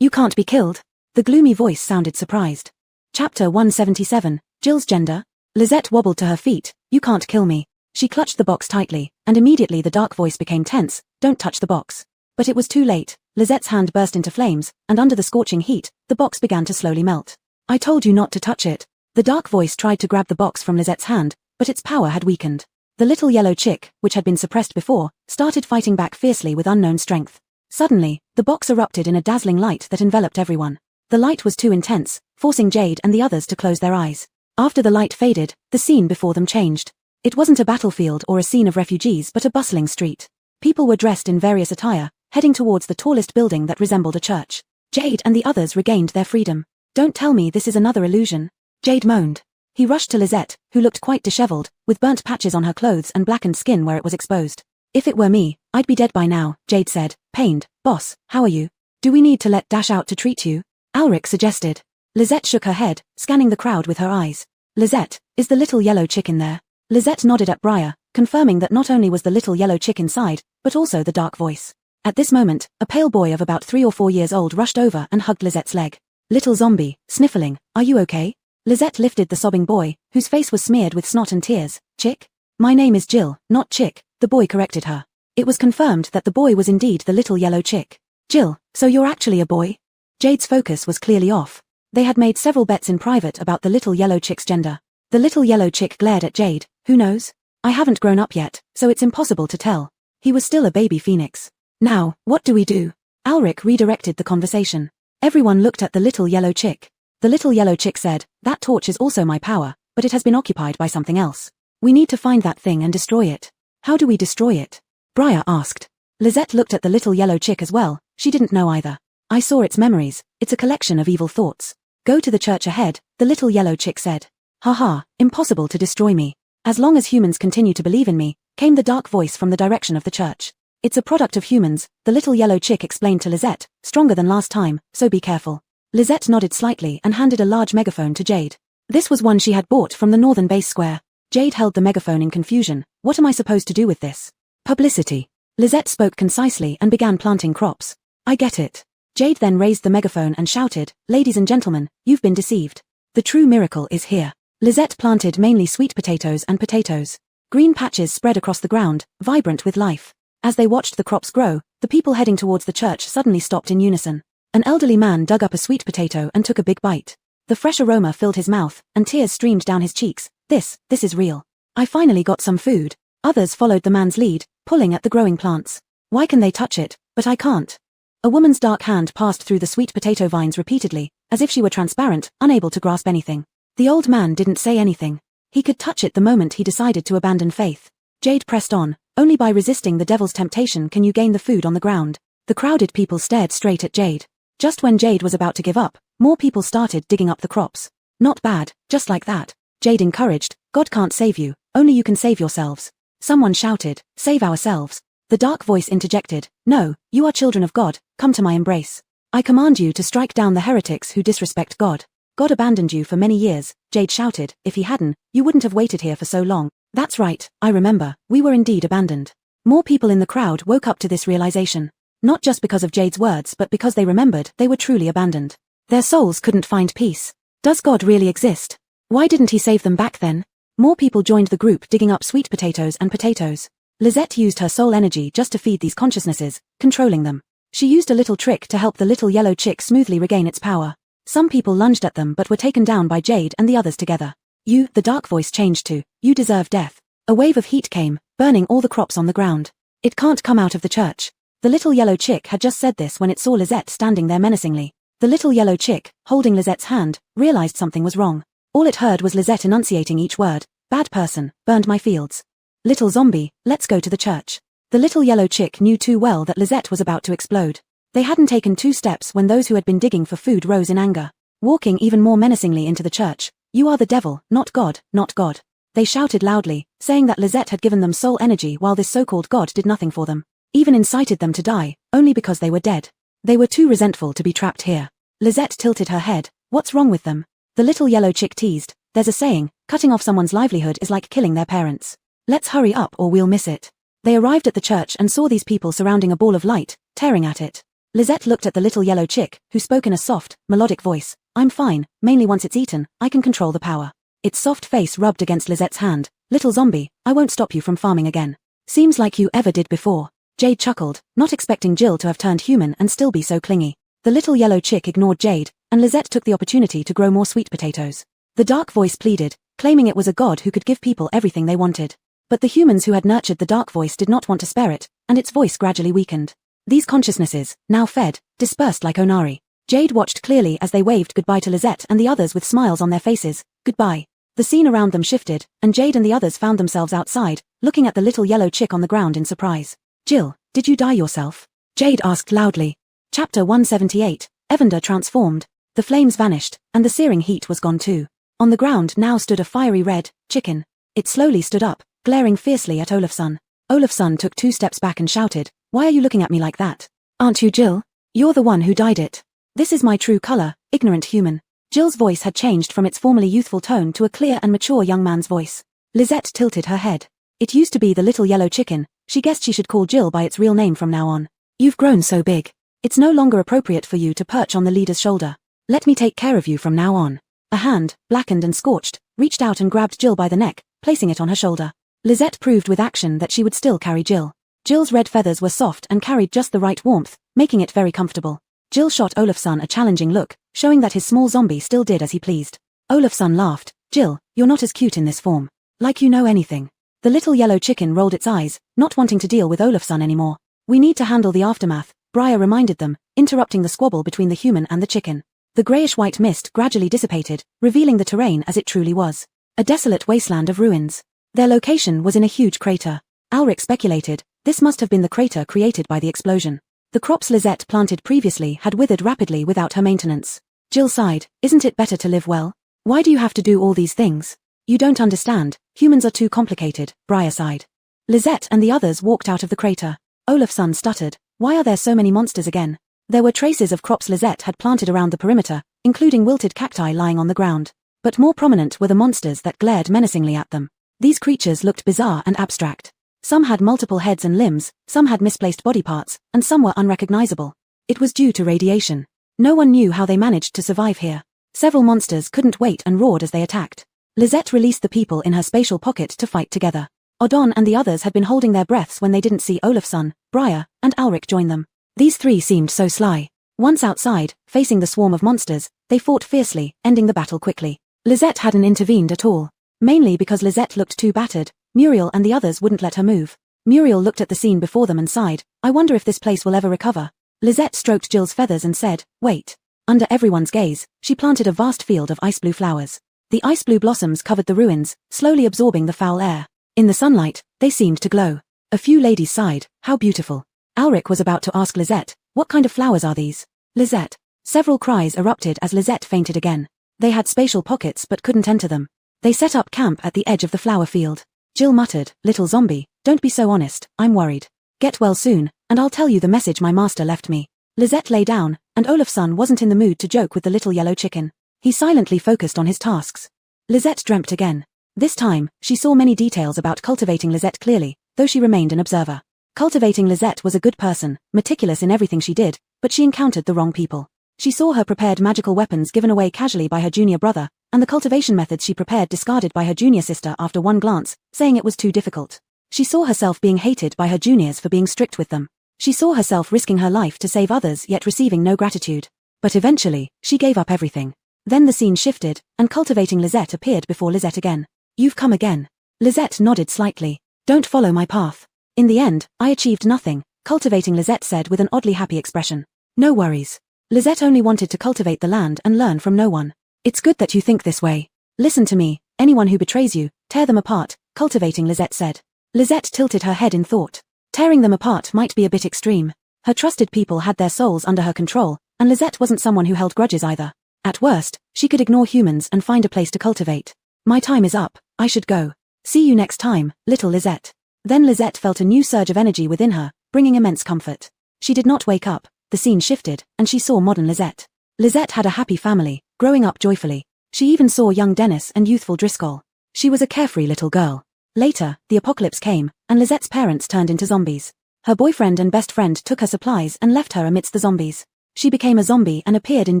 You can't be killed. The gloomy voice sounded surprised. Chapter 177, Jill's Gender. Lizette wobbled to her feet. You can't kill me. She clutched the box tightly, and immediately the dark voice became tense. Don't touch the box. But it was too late. Lizette's hand burst into flames, and under the scorching heat, the box began to slowly melt. I told you not to touch it. The dark voice tried to grab the box from Lizette's hand, but its power had weakened. The little yellow chick, which had been suppressed before, started fighting back fiercely with unknown strength. Suddenly, the box erupted in a dazzling light that enveloped everyone. The light was too intense, forcing Jade and the others to close their eyes. After the light faded, the scene before them changed. It wasn't a battlefield or a scene of refugees but a bustling street. People were dressed in various attire, heading towards the tallest building that resembled a church. Jade and the others regained their freedom. Don't tell me this is another illusion. Jade moaned. He rushed to Lizette, who looked quite disheveled, with burnt patches on her clothes and blackened skin where it was exposed. If it were me, I'd be dead by now, Jade said, pained. Boss, how are you? Do we need to let Dash out to treat you? Alric suggested. Lizette shook her head, scanning the crowd with her eyes. Lizette, is the little yellow chick in there? Lizette nodded at Briar, confirming that not only was the little yellow chick inside, but also the dark voice. At this moment, a pale boy of about 3 or 4 years old rushed over and hugged Lizette's leg. Little zombie, sniffling, are you okay? Lizette lifted the sobbing boy, whose face was smeared with snot and tears. Chick? My name is Jill, not Chick, the boy corrected her. It was confirmed that the boy was indeed the little yellow chick. Jill, so you're actually a boy? Jade's focus was clearly off. They had made several bets in private about the little yellow chick's gender. The little yellow chick glared at Jade. Who knows? I haven't grown up yet, so it's impossible to tell. He was still a baby phoenix. Now, what do we do? Alric redirected the conversation. Everyone looked at the little yellow chick. The little yellow chick said, that torch is also my power, but it has been occupied by something else. We need to find that thing and destroy it. How do we destroy it? Briar asked. Lizette looked at the little yellow chick as well. She didn't know either. I saw its memories. It's a collection of evil thoughts. Go to the church ahead, the little yellow chick said. Haha, impossible to destroy me. As long as humans continue to believe in me, came the dark voice from the direction of the church. It's a product of humans, the little yellow chick explained to Lizette, stronger than last time, so be careful. Lizette nodded slightly and handed a large megaphone to Jade. This was one she had bought from the northern base square. Jade held the megaphone in confusion. What am I supposed to do with this? Publicity. Lizette spoke concisely and began planting crops. I get it. Jade then raised the megaphone and shouted, ladies and gentlemen, you've been deceived. The true miracle is here. Lizette planted mainly sweet potatoes and potatoes. Green patches spread across the ground, vibrant with life. As they watched the crops grow, the people heading towards the church suddenly stopped in unison. An elderly man dug up a sweet potato and took a big bite. The fresh aroma filled his mouth, and tears streamed down his cheeks. This is real. I finally got some food. Others followed the man's lead, pulling at the growing plants. Why can they touch it, but I can't? A woman's dark hand passed through the sweet potato vines repeatedly, as if she were transparent, unable to grasp anything. The old man didn't say anything. He could touch it the moment he decided to abandon faith. Jade pressed on. Only by resisting the devil's temptation can you gain the food on the ground. The crowded people stared straight at Jade. Just when Jade was about to give up, more people started digging up the crops. Not bad, just like that. Jade encouraged, God can't save you, only you can save yourselves. Someone shouted, save ourselves. The dark voice interjected, no, you are children of God, come to my embrace. I command you to strike down the heretics who disrespect God. God abandoned you for many years, Jade shouted. If he hadn't, you wouldn't have waited here for so long. That's right, I remember, we were indeed abandoned. More people in the crowd woke up to this realization. Not just because of Jade's words but because they remembered they were truly abandoned. Their souls couldn't find peace. Does God really exist? Why didn't he save them back then? More people joined the group digging up sweet potatoes and potatoes. Lizette used her soul energy just to feed these consciousnesses, controlling them. She used a little trick to help the little yellow chick smoothly regain its power. Some people lunged at them but were taken down by Jade and the others together. You, the dark voice changed to, you deserve death. A wave of heat came, burning all the crops on the ground. It can't come out of the church. The little yellow chick had just said this when it saw Lizette standing there menacingly. The little yellow chick, holding Lizette's hand, realized something was wrong. All it heard was Lizette enunciating each word. Bad person, burned my fields. Little zombie, let's go to the church. The little yellow chick knew too well that Lizette was about to explode. They hadn't taken 2 steps when those who had been digging for food rose in anger. Walking even more menacingly into the church. You are the devil, not God, not God. They shouted loudly, saying that Lizette had given them soul energy while this so-called God did nothing for them. Even incited them to die, only because they were dead. They were too resentful to be trapped here. Lizette tilted her head. What's wrong with them? The little yellow chick teased. There's a saying, cutting off someone's livelihood is like killing their parents. Let's hurry up or we'll miss it. They arrived at the church and saw these people surrounding a ball of light, tearing at it. Lisette looked at the little yellow chick, who spoke in a soft, melodic voice. I'm fine, mainly once it's eaten, I can control the power. Its soft face rubbed against Lisette's hand. Little zombie, I won't stop you from farming again. Seems like you ever did before. Jade chuckled, not expecting Jill to have turned human and still be so clingy. The little yellow chick ignored Jade, and Lisette took the opportunity to grow more sweet potatoes. The dark voice pleaded, claiming it was a god who could give people everything they wanted. But the humans who had nurtured the dark voice did not want to spare it, and its voice gradually weakened. These consciousnesses, now fed, dispersed like Onari. Jade watched clearly as they waved goodbye to Lisette and the others with smiles on their faces. Goodbye. The scene around them shifted, and Jade and the others found themselves outside, looking at the little yellow chick on the ground in surprise. Jill, did you dye yourself? Jade asked loudly. Chapter 178, Evander transformed. The flames vanished, and the searing heat was gone too. On the ground now stood a fiery red chicken. It slowly stood up, glaring fiercely at Olafsson. Olafsson took 2 steps back and shouted, Why are you looking at me like that? Aren't you Jill? You're the one who dyed it. This is my true color, ignorant human. Jill's voice had changed from its formerly youthful tone to a clear and mature young man's voice. Lisette tilted her head. It used to be the little yellow chicken. She guessed she should call Jill by its real name from now on. You've grown so big. It's no longer appropriate for you to perch on the leader's shoulder. Let me take care of you from now on. A hand, blackened and scorched, reached out and grabbed Jill by the neck, placing it on her shoulder. Lisette proved with action that she would still carry Jill. Jill's red feathers were soft and carried just the right warmth, making it very comfortable. Jill shot Olafsson a challenging look, showing that his small zombie still did as he pleased. Olafsson laughed. Jill, you're not as cute in this form. Like you know anything. The little yellow chicken rolled its eyes, not wanting to deal with Olafsson anymore. We need to handle the aftermath, Briar reminded them, interrupting the squabble between the human and the chicken. The greyish-white mist gradually dissipated, revealing the terrain as it truly was. A desolate wasteland of ruins. Their location was in a huge crater. Alric speculated, this must have been the crater created by the explosion. The crops Lisette planted previously had withered rapidly without her maintenance. Jill sighed, isn't it better to live well? Why do you have to do all these things? You don't understand, humans are too complicated, Briar sighed. Lisette and the others walked out of the crater. Olafsson stuttered, why are there so many monsters again? There were traces of crops Lisette had planted around the perimeter, including wilted cacti lying on the ground. But more prominent were the monsters that glared menacingly at them. These creatures looked bizarre and abstract. Some had multiple heads and limbs, some had misplaced body parts, and some were unrecognizable. It was due to radiation. No one knew how they managed to survive here. Several monsters couldn't wait and roared as they attacked. Lisette released the people in her spatial pocket to fight together. Odon and the others had been holding their breaths when they didn't see Olafsson, Briar, and Alric join them. These 3 seemed so sly. Once outside, facing the swarm of monsters, they fought fiercely, ending the battle quickly. Lisette hadn't intervened at all. Mainly because Lisette looked too battered, Muriel and the others wouldn't let her move. Muriel looked at the scene before them and sighed, I wonder if this place will ever recover. Lisette stroked Jill's feathers and said, wait. Under everyone's gaze, she planted a vast field of ice blue flowers. The ice blue blossoms covered the ruins, slowly absorbing the foul air. In the sunlight, they seemed to glow. A few ladies sighed, how beautiful. Alric was about to ask Lisette, what kind of flowers are these? Lisette. Several cries erupted as Lisette fainted again. They had spatial pockets but couldn't enter them. They set up camp at the edge of the flower field. Jill muttered, little zombie, don't be so honest, I'm worried. Get well soon, and I'll tell you the message my master left me. Lisette lay down, and Olafsson wasn't in the mood to joke with the little yellow chicken. He silently focused on his tasks. Lisette dreamt again. This time, she saw many details about cultivating Lisette clearly, though she remained an observer. Cultivating Lisette was a good person, meticulous in everything she did, but she encountered the wrong people. She saw her prepared magical weapons given away casually by her junior brother, and the cultivation methods she prepared discarded by her junior sister after one glance, saying it was too difficult. She saw herself being hated by her juniors for being strict with them. She saw herself risking her life to save others yet receiving no gratitude. But eventually, she gave up everything. Then the scene shifted, and cultivating Lisette appeared before Lisette again. You've come again. Lisette nodded slightly. Don't follow my path. In the end, I achieved nothing, cultivating Lisette said with an oddly happy expression. No worries. Lisette only wanted to cultivate the land and learn from no one. It's good that you think this way. Listen to me, anyone who betrays you, tear them apart, cultivating Lisette said. Lisette tilted her head in thought. Tearing them apart might be a bit extreme. Her trusted people had their souls under her control, and Lisette wasn't someone who held grudges either. At worst, she could ignore humans and find a place to cultivate. My time is up, I should go. See you next time, little Lisette. Then Lisette felt a new surge of energy within her, bringing immense comfort. She did not wake up, the scene shifted, and she saw modern Lisette. Lisette had a happy family, growing up joyfully. She even saw young Dennis and youthful Driscoll. She was a carefree little girl. Later, the apocalypse came, and Lisette's parents turned into zombies. Her boyfriend and best friend took her supplies and left her amidst the zombies. She became a zombie and appeared in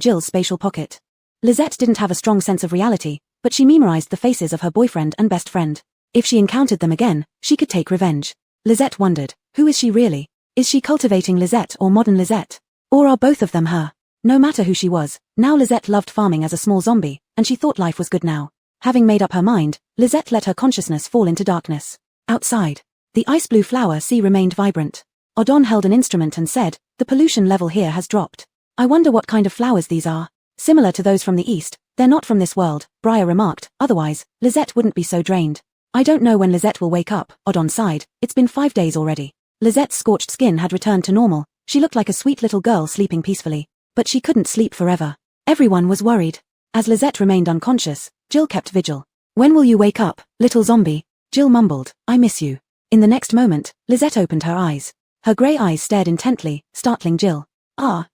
Jill's spatial pocket. Lisette didn't have a strong sense of reality, but she memorized the faces of her boyfriend and best friend. If she encountered them again, she could take revenge. Lisette wondered, who is she really? Is she cultivating Lisette or modern Lisette? Or are both of them her? No matter who she was, now Lisette loved farming as a small zombie, and she thought life was good now. Having made up her mind, Lisette let her consciousness fall into darkness. Outside, the ice-blue flower sea remained vibrant. Odon held an instrument and said, the pollution level here has dropped. I wonder what kind of flowers these are. Similar to those from the east, they're not from this world, Briar remarked, otherwise, Lisette wouldn't be so drained. I don't know when Lisette will wake up, Odon sighed, it's been 5 days already. Lisette's scorched skin had returned to normal, she looked like a sweet little girl sleeping peacefully. But she couldn't sleep forever. Everyone was worried. As Lisette remained unconscious, Jill kept vigil. When will you wake up, little zombie? Jill mumbled, I miss you. In the next moment, Lisette opened her eyes. Her grey eyes stared intently, startling Jill.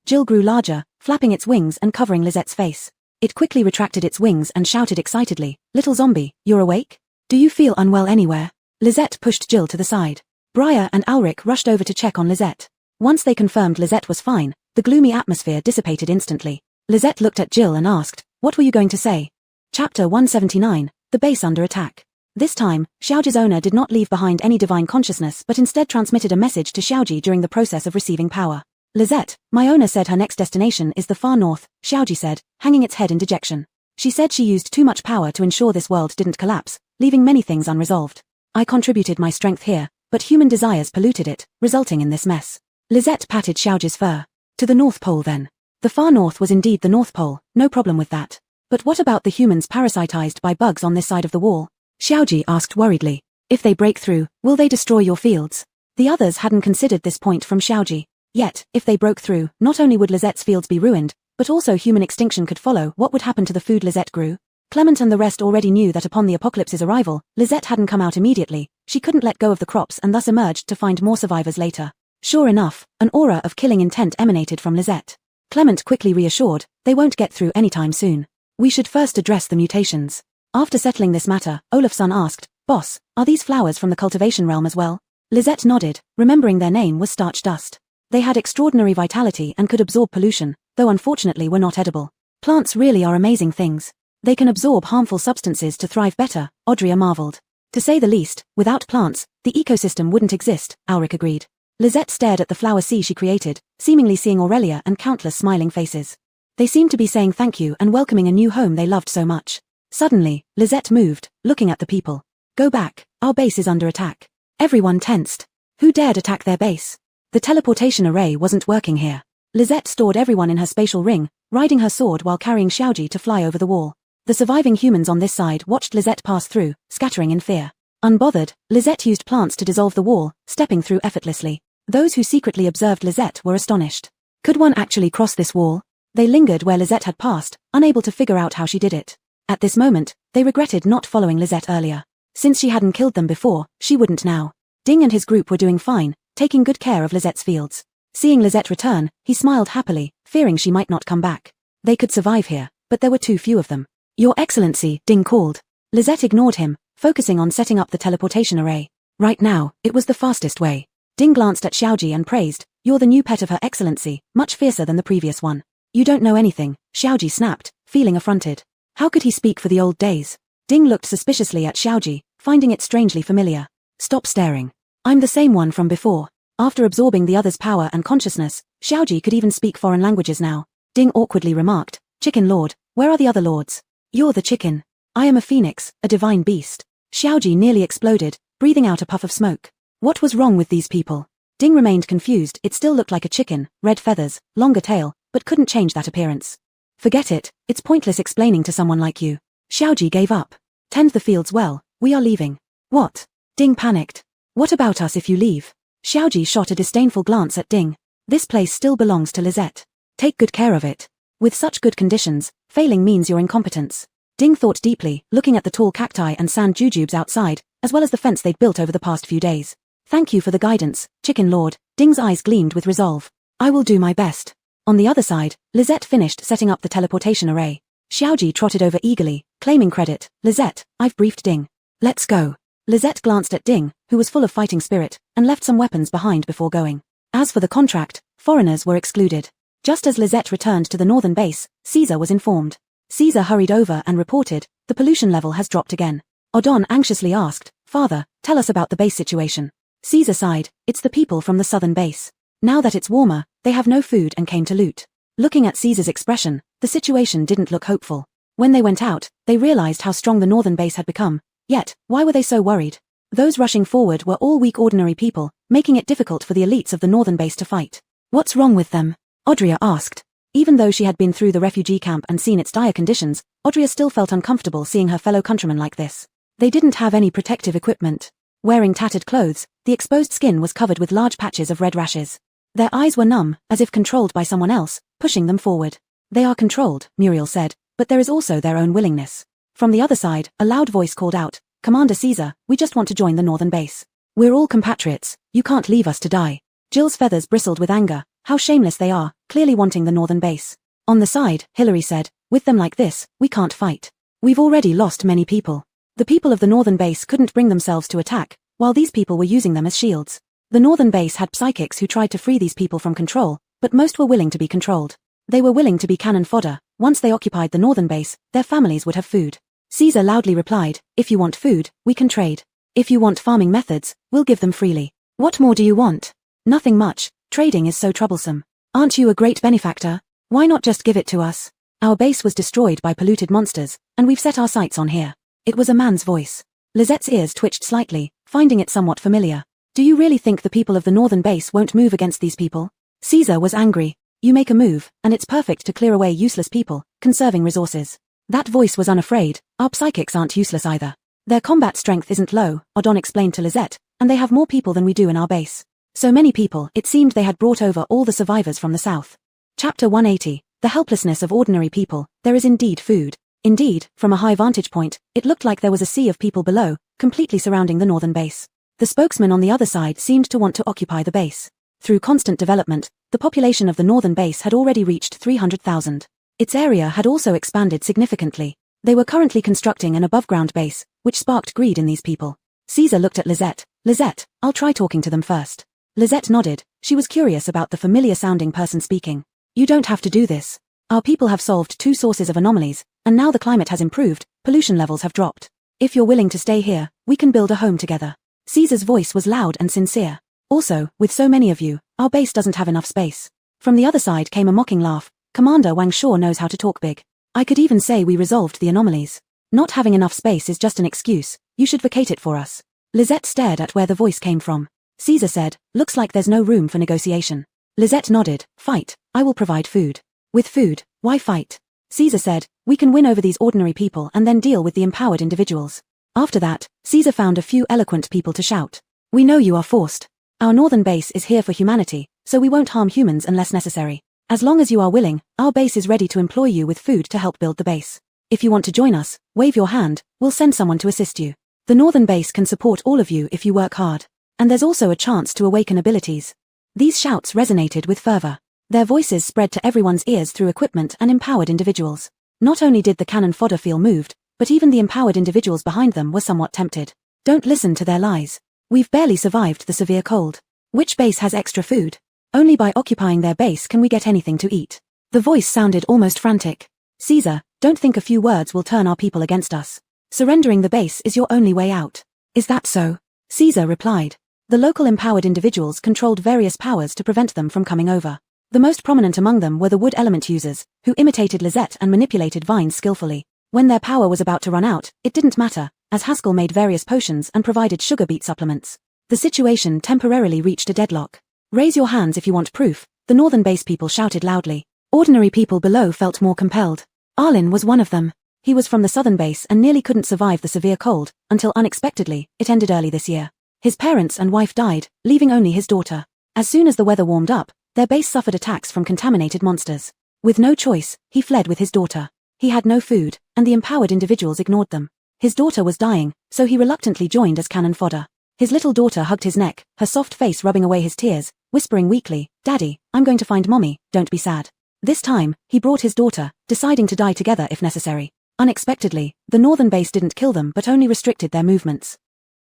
Jill grew larger, flapping its wings and covering Lisette's face. It quickly retracted its wings and shouted excitedly, little zombie, you're awake? Do you feel unwell anywhere? Lisette pushed Jill to the side. Briar and Alric rushed over to check on Lisette. Once they confirmed Lisette was fine, the gloomy atmosphere dissipated instantly. Lisette looked at Jill and asked, what were you going to say? Chapter 179, The Base Under Attack. This time, Xiaoji's owner did not leave behind any divine consciousness but instead transmitted a message to Xiaoji during the process of receiving power. Lisette, my owner said her next destination is the far north, Xiaoji said, hanging its head in dejection. She said she used too much power to ensure this world didn't collapse, leaving many things unresolved. I contributed my strength here, but human desires polluted it, resulting in this mess. Lisette patted Xiaoji's fur. To the North Pole then. The far north was indeed the North Pole, no problem with that. But what about the humans parasitized by bugs on this side of the wall? Xiaoji asked worriedly. If they break through, will they destroy your fields? The others hadn't considered this point from Xiaoji. Yet, if they broke through, not only would Lisette's fields be ruined, but also human extinction could follow. What would happen to the food Lisette grew? Clement and the rest already knew that upon the apocalypse's arrival, Lisette hadn't come out immediately, she couldn't let go of the crops and thus emerged to find more survivors later. Sure enough, an aura of killing intent emanated from Lisette. Clement quickly reassured, they won't get through anytime soon. We should first address the mutations. After settling this matter, Olafson asked, Boss, are these flowers from the cultivation realm as well? Lisette nodded, remembering their name was starch dust. They had extraordinary vitality and could absorb pollution, though unfortunately were not edible. Plants really are amazing things. They can absorb harmful substances to thrive better, Audria marveled. To say the least, without plants, the ecosystem wouldn't exist, Alric agreed. Lisette stared at the flower sea she created, seemingly seeing Aurelia and countless smiling faces. They seemed to be saying thank you and welcoming a new home they loved so much. Suddenly, Lisette moved, looking at the people. Go back, our base is under attack. Everyone tensed. Who dared attack their base? The teleportation array wasn't working here. Lisette stored everyone in her spatial ring, riding her sword while carrying Xiaoji to fly over the wall. The surviving humans on this side watched Lisette pass through, scattering in fear. Unbothered, Lisette used plants to dissolve the wall, stepping through effortlessly. Those who secretly observed Lisette were astonished. Could one actually cross this wall? They lingered where Lisette had passed, unable to figure out how she did it. At this moment, they regretted not following Lisette earlier. Since she hadn't killed them before, she wouldn't now. Ding and his group were doing fine, taking good care of Lisette's fields. Seeing Lisette return, he smiled happily, fearing she might not come back. They could survive here, but there were too few of them. Your Excellency, Ding called. Lisette ignored him, focusing on setting up the teleportation array. Right now, it was the fastest way. Ding glanced at Xiaoji and praised, you're the new pet of Her Excellency, much fiercer than the previous one. You don't know anything, Xiaoji snapped, feeling affronted. How could he speak for the old days? Ding looked suspiciously at Xiaoji, finding it strangely familiar. Stop staring. I'm the same one from before. After absorbing the other's power and consciousness, Xiaoji could even speak foreign languages now. Ding awkwardly remarked, Chicken Lord, where are the other lords? You're the chicken. I am a phoenix, a divine beast. Xiaoji nearly exploded, breathing out a puff of smoke. What was wrong with these people? Ding remained confused. It still looked like a chicken, red feathers, longer tail, but couldn't change that appearance. Forget it, it's pointless explaining to someone like you. Xiaoji gave up. Tend the fields well, we are leaving. What? Ding panicked. What about us if you leave? Xiaoji shot a disdainful glance at Ding. This place still belongs to Lisette. Take good care of it. With such good conditions, failing means your incompetence. Ding thought deeply, looking at the tall cacti and sand jujubes outside, as well as the fence they'd built over the past few days. Thank you for the guidance, Chicken Lord. Ding's eyes gleamed with resolve. I will do my best. On the other side, Lisette finished setting up the teleportation array. Xiaoji trotted over eagerly, claiming credit. Lisette, I've briefed Ding. Let's go. Lizette glanced at Ding, who was full of fighting spirit, and left some weapons behind before going. As for the contract, foreigners were excluded. Just as Lizette returned to the northern base, Caesar was informed. Caesar hurried over and reported, the pollution level has dropped again. Odon anxiously asked, Father, tell us about the base situation. Caesar sighed, it's the people from the southern base. Now that it's warmer, they have no food and came to loot. Looking at Caesar's expression, the situation didn't look hopeful. When they went out, they realized how strong the northern base had become. Yet, why were they so worried? Those rushing forward were all weak ordinary people, making it difficult for the elites of the northern base to fight. What's wrong with them? Audria asked. Even though she had been through the refugee camp and seen its dire conditions, Audria still felt uncomfortable seeing her fellow countrymen like this. They didn't have any protective equipment. Wearing tattered clothes, the exposed skin was covered with large patches of red rashes. Their eyes were numb, as if controlled by someone else, pushing them forward. They are controlled, Muriel said, but there is also their own willingness. From the other side, a loud voice called out, Commander Caesar, we just want to join the northern base. We're all compatriots, you can't leave us to die. Jill's feathers bristled with anger, how shameless they are, clearly wanting the northern base. On the side, Hillary said, with them like this, we can't fight. We've already lost many people. The people of the northern base couldn't bring themselves to attack, while these people were using them as shields. The northern base had psychics who tried to free these people from control, but most were willing to be controlled. They were willing to be cannon fodder. Once they occupied the northern base, their families would have food. Caesar loudly replied, if you want food, we can trade. If you want farming methods, we'll give them freely. What more do you want? Nothing much, trading is so troublesome. Aren't you a great benefactor? Why not just give it to us? Our base was destroyed by polluted monsters, and we've set our sights on here. It was a man's voice. Lizette's ears twitched slightly, finding it somewhat familiar. Do you really think the people of the northern base won't move against these people? Caesar was angry. You make a move, and it's perfect to clear away useless people, conserving resources. That voice was unafraid. Our psychics aren't useless either. Their combat strength isn't low, Odon explained to Lizette, and they have more people than we do in our base. So many people, it seemed they had brought over all the survivors from the south. Chapter 180, The Helplessness of Ordinary People, There is indeed food. Indeed, from a high vantage point, it looked like there was a sea of people below, completely surrounding the northern base. The spokesman on the other side seemed to want to occupy the base. Through constant development, the population of the northern base had already reached 300,000. Its area had also expanded significantly. They were currently constructing an above-ground base, which sparked greed in these people. Caesar looked at Lizette. Lizette, I'll try talking to them first. Lizette nodded. She was curious about the familiar-sounding person speaking. You don't have to do this. Our people have solved 2 sources of anomalies, and now the climate has improved, pollution levels have dropped. If you're willing to stay here, we can build a home together. Caesar's voice was loud and sincere. Also, with so many of you, our base doesn't have enough space. From the other side came a mocking laugh. Commander Wang sure knows how to talk big. I could even say we resolved the anomalies. Not having enough space is just an excuse. You should vacate it for us. Lizette stared at where the voice came from. Caesar said, looks like there's no room for negotiation. Lizette nodded, fight, I will provide food. With food, why fight? Caesar said, we can win over these ordinary people and then deal with the empowered individuals. After that, Caesar found a few eloquent people to shout. We know you are forced. Our northern base is here for humanity, so we won't harm humans unless necessary. As long as you are willing, our base is ready to employ you with food to help build the base. If you want to join us, wave your hand, we'll send someone to assist you. The northern base can support all of you if you work hard. And there's also a chance to awaken abilities. These shouts resonated with fervor. Their voices spread to everyone's ears through equipment and empowered individuals. Not only did the cannon fodder feel moved, but even the empowered individuals behind them were somewhat tempted. Don't listen to their lies. We've barely survived the severe cold. Which base has extra food? Only by occupying their base can we get anything to eat. The voice sounded almost frantic. Caesar, don't think a few words will turn our people against us. Surrendering the base is your only way out. Is that so? Caesar replied. The local empowered individuals controlled various powers to prevent them from coming over. The most prominent among them were the wood element users, who imitated Lizette and manipulated vines skillfully. When their power was about to run out, it didn't matter, as Haskell made various potions and provided sugar beet supplements. The situation temporarily reached a deadlock. Raise your hands if you want proof, the northern base people shouted loudly. Ordinary people below felt more compelled. Arlen was one of them. He was from the southern base and nearly couldn't survive the severe cold, until unexpectedly, it ended early this year. His parents and wife died, leaving only his daughter. As soon as the weather warmed up, their base suffered attacks from contaminated monsters. With no choice, he fled with his daughter. He had no food, and the empowered individuals ignored them. His daughter was dying, so he reluctantly joined as cannon fodder. His little daughter hugged his neck, her soft face rubbing away his tears, whispering weakly, Daddy, I'm going to find Mommy, don't be sad. This time, he brought his daughter, deciding to die together if necessary. Unexpectedly, the northern base didn't kill them but only restricted their movements.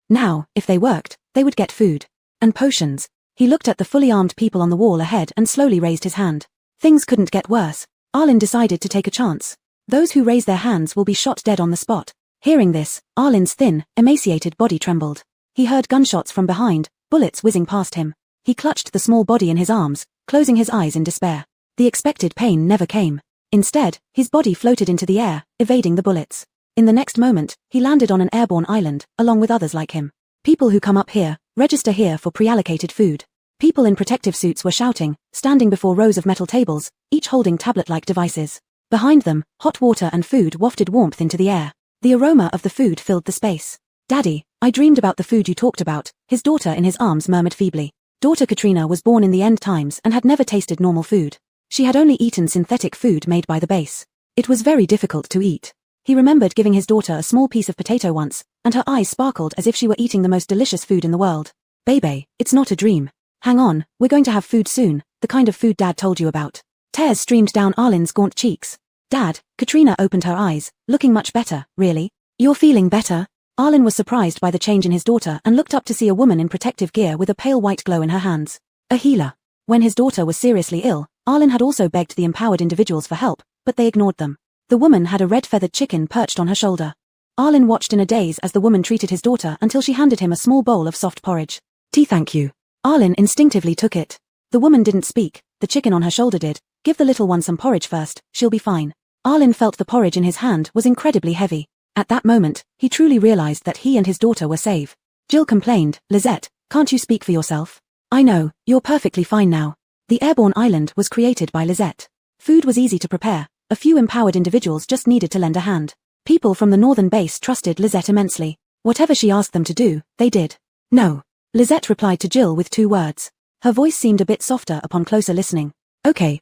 Now, if they worked, they would get food. And potions. He looked at the fully armed people on the wall ahead and slowly raised his hand. Things couldn't get worse. Arlen decided to take a chance. Those who raise their hands will be shot dead on the spot. Hearing this, Arlen's thin, emaciated body trembled. He heard gunshots from behind, bullets whizzing past him. He clutched the small body in his arms, closing his eyes in despair. The expected pain never came. Instead, his body floated into the air, evading the bullets. In the next moment, he landed on an airborne island, along with others like him. People who come up here, register here for pre-allocated food. People in protective suits were shouting, standing before rows of metal tables, each holding tablet-like devices. Behind them, hot water and food wafted warmth into the air. The aroma of the food filled the space. "Daddy, I dreamed about the food you talked about," his daughter in his arms murmured feebly. Daughter Katrina was born in the end times and had never tasted normal food. She had only eaten synthetic food made by the base. It was very difficult to eat. He remembered giving his daughter a small piece of potato once, and her eyes sparkled as if she were eating the most delicious food in the world. "Baby, it's not a dream. Hang on, we're going to have food soon, the kind of food Dad told you about." Tears streamed down Arlen's gaunt cheeks. "Dad," Katrina opened her eyes, looking much better, "Really? You're feeling better?" Arlen was surprised by the change in his daughter and looked up to see a woman in protective gear with a pale white glow in her hands. A healer. When his daughter was seriously ill, Arlen had also begged the empowered individuals for help, but they ignored them. The woman had a red-feathered chicken perched on her shoulder. Arlen watched in a daze as the woman treated his daughter until she handed him a small bowl of soft porridge. "Tea, thank you." Arlen instinctively took it. The woman didn't speak, the chicken on her shoulder did. "Give the little one some porridge first, she'll be fine." Arlen felt the porridge in his hand was incredibly heavy. At that moment, he truly realized that he and his daughter were safe. Jill complained, "Lizette, can't you speak for yourself?" "I know, you're perfectly fine now." The airborne island was created by Lizette. Food was easy to prepare, a few empowered individuals just needed to lend a hand. People from the northern base trusted Lizette immensely. Whatever she asked them to do, they did. "No." Lizette replied to Jill with 2 words. Her voice seemed a bit softer upon closer listening. Okay,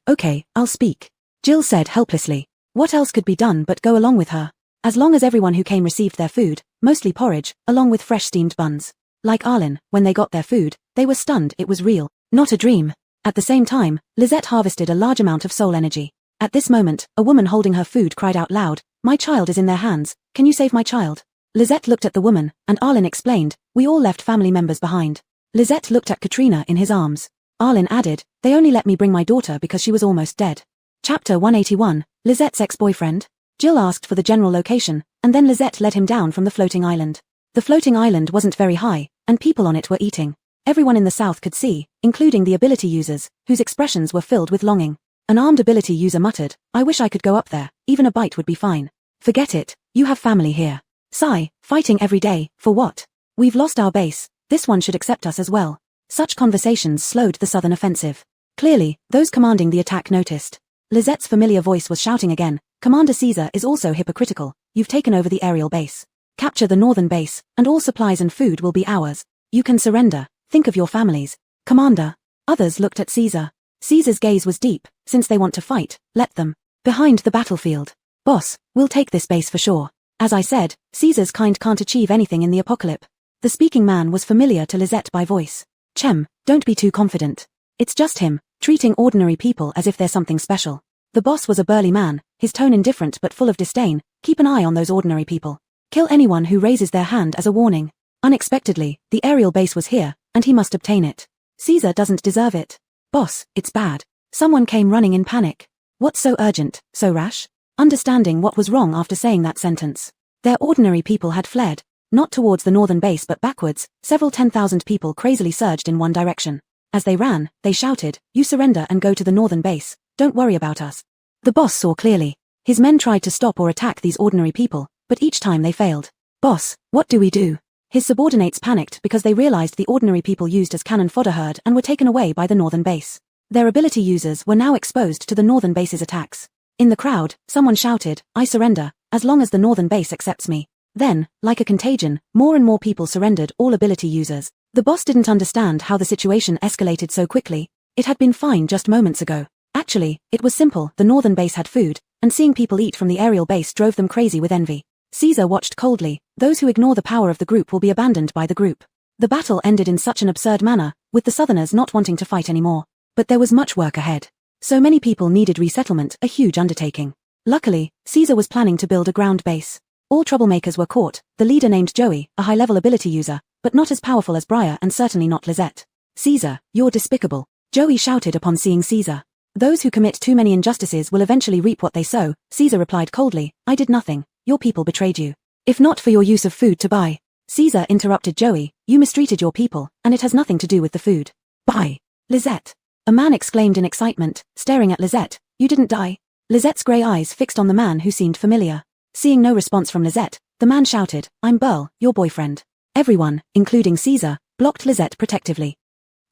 I'll speak," Jill said helplessly. What else could be done but go along with her? As long as everyone who came received their food, mostly porridge, along with fresh steamed buns. Like Arlen, when they got their food, they were stunned it was real, not a dream. At the same time, Lizette harvested a large amount of soul energy. At this moment, a woman holding her food cried out loud, "My child is in their hands, can you save my child?" Lizette looked at the woman, and Arlen explained, "We all left family members behind." Lizette looked at Katrina in his arms. Arlen added, "They only let me bring my daughter because she was almost dead." Chapter 181, Lizette's ex-boyfriend. Jill asked for the general location, and then Lizette led him down from the floating island. The floating island wasn't very high, and people on it were eating. Everyone in the south could see, including the ability users, whose expressions were filled with longing. An armed ability user muttered, "I wish I could go up there, even a bite would be fine." "Forget it, you have family here." Sigh, "Fighting every day, for what? We've lost our base, this one should accept us as well." Such conversations slowed the southern offensive. Clearly, those commanding the attack noticed. Lizette's familiar voice was shouting again, "Commander Caesar is also hypocritical, you've taken over the aerial base. Capture the northern base, and all supplies and food will be ours. You can surrender, think of your families." "Commander." Others looked at Caesar. Caesar's gaze was deep, "Since they want to fight, let them. Behind the battlefield. Boss, we'll take this base for sure. As I said, Caesar's kind can't achieve anything in the apocalypse." The speaking man was familiar to Lizette by voice. "Chem, don't be too confident. It's just him, treating ordinary people as if they're something special." The boss was a burly man, his tone indifferent but full of disdain. "Keep an eye on those ordinary people. Kill anyone who raises their hand as a warning." Unexpectedly, the aerial base was here, and he must obtain it. Caesar doesn't deserve it. "Boss, it's bad." Someone came running in panic. "What's so urgent, so rash?" Understanding what was wrong after saying that sentence. Their ordinary people had fled, not towards the northern base but backwards. Several 10,000 people crazily surged in one direction. As they ran, they shouted, "You surrender and go to the northern base, don't worry about us." The boss saw clearly. His men tried to stop or attack these ordinary people, but each time they failed. "Boss, what do we do?" His subordinates panicked because they realized the ordinary people used as cannon fodder heard and were taken away by the northern base. Their ability users were now exposed to the northern base's attacks. In the crowd, someone shouted, "I surrender, as long as the northern base accepts me." Then, like a contagion, more and more people surrendered, all ability users. The boss didn't understand how the situation escalated so quickly. It had been fine just moments ago. Actually, it was simple, the northern base had food, and seeing people eat from the aerial base drove them crazy with envy. Caesar watched coldly. Those who ignore the power of the group will be abandoned by the group. The battle ended in such an absurd manner, with the southerners not wanting to fight anymore. But there was much work ahead. So many people needed resettlement, a huge undertaking. Luckily, Caesar was planning to build a ground base. All troublemakers were caught, the leader named Joey, a high-level ability user, but not as powerful as Briar and certainly not Lizette. Caesar, you're despicable. Joey shouted upon seeing Caesar. Those who commit too many injustices will eventually reap what they sow, Caesar replied coldly. I did nothing. Your people betrayed you. If not for your use of food to buy. Caesar interrupted Joey, you mistreated your people, and it has nothing to do with the food. Buy. Lizette. A man exclaimed in excitement, staring at Lizette. You didn't die. Lizette's grey eyes fixed on the man who seemed familiar. Seeing no response from Lizette, the man shouted, I'm Burl, your boyfriend. Everyone, including Caesar, blocked Lizette protectively.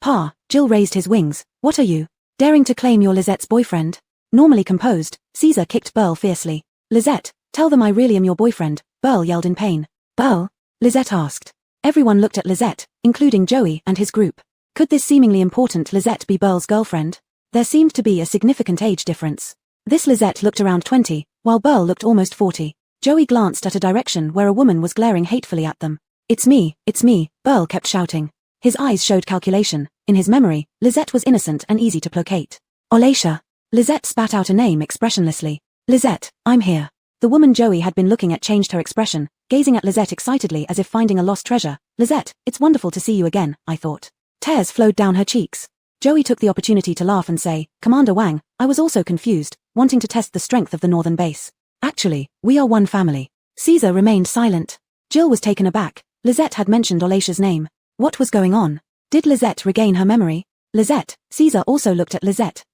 Pa, Jill raised his wings. What are you? Daring to claim you're Lizette's boyfriend? Normally composed, Caesar kicked Burl fiercely. Lizette, tell them I really am your boyfriend, Burl yelled in pain. Burl? Lizette asked. Everyone looked at Lizette, including Joey and his group. Could this seemingly important Lizette be Burl's girlfriend? There seemed to be a significant age difference. This Lizette looked around 20, while Burl looked almost 40. Joey glanced at a direction where a woman was glaring hatefully at them. It's me, Burl kept shouting. His eyes showed calculation. In his memory, Lizette was innocent and easy to placate. Olacia. Lizette spat out a name expressionlessly. Lizette, I'm here. The woman Joey had been looking at changed her expression, gazing at Lizette excitedly as if finding a lost treasure. Lizette, it's wonderful to see you again, I thought. Tears flowed down her cheeks. Joey took the opportunity to laugh and say, Commander Wang, I was also confused, wanting to test the strength of the northern base. Actually, we are one family. Caesar remained silent. Jill was taken aback. Lizette had mentioned Olacia's name. What was going on? Did Lizette regain her memory? Lizette, Caesar also looked at Lizette,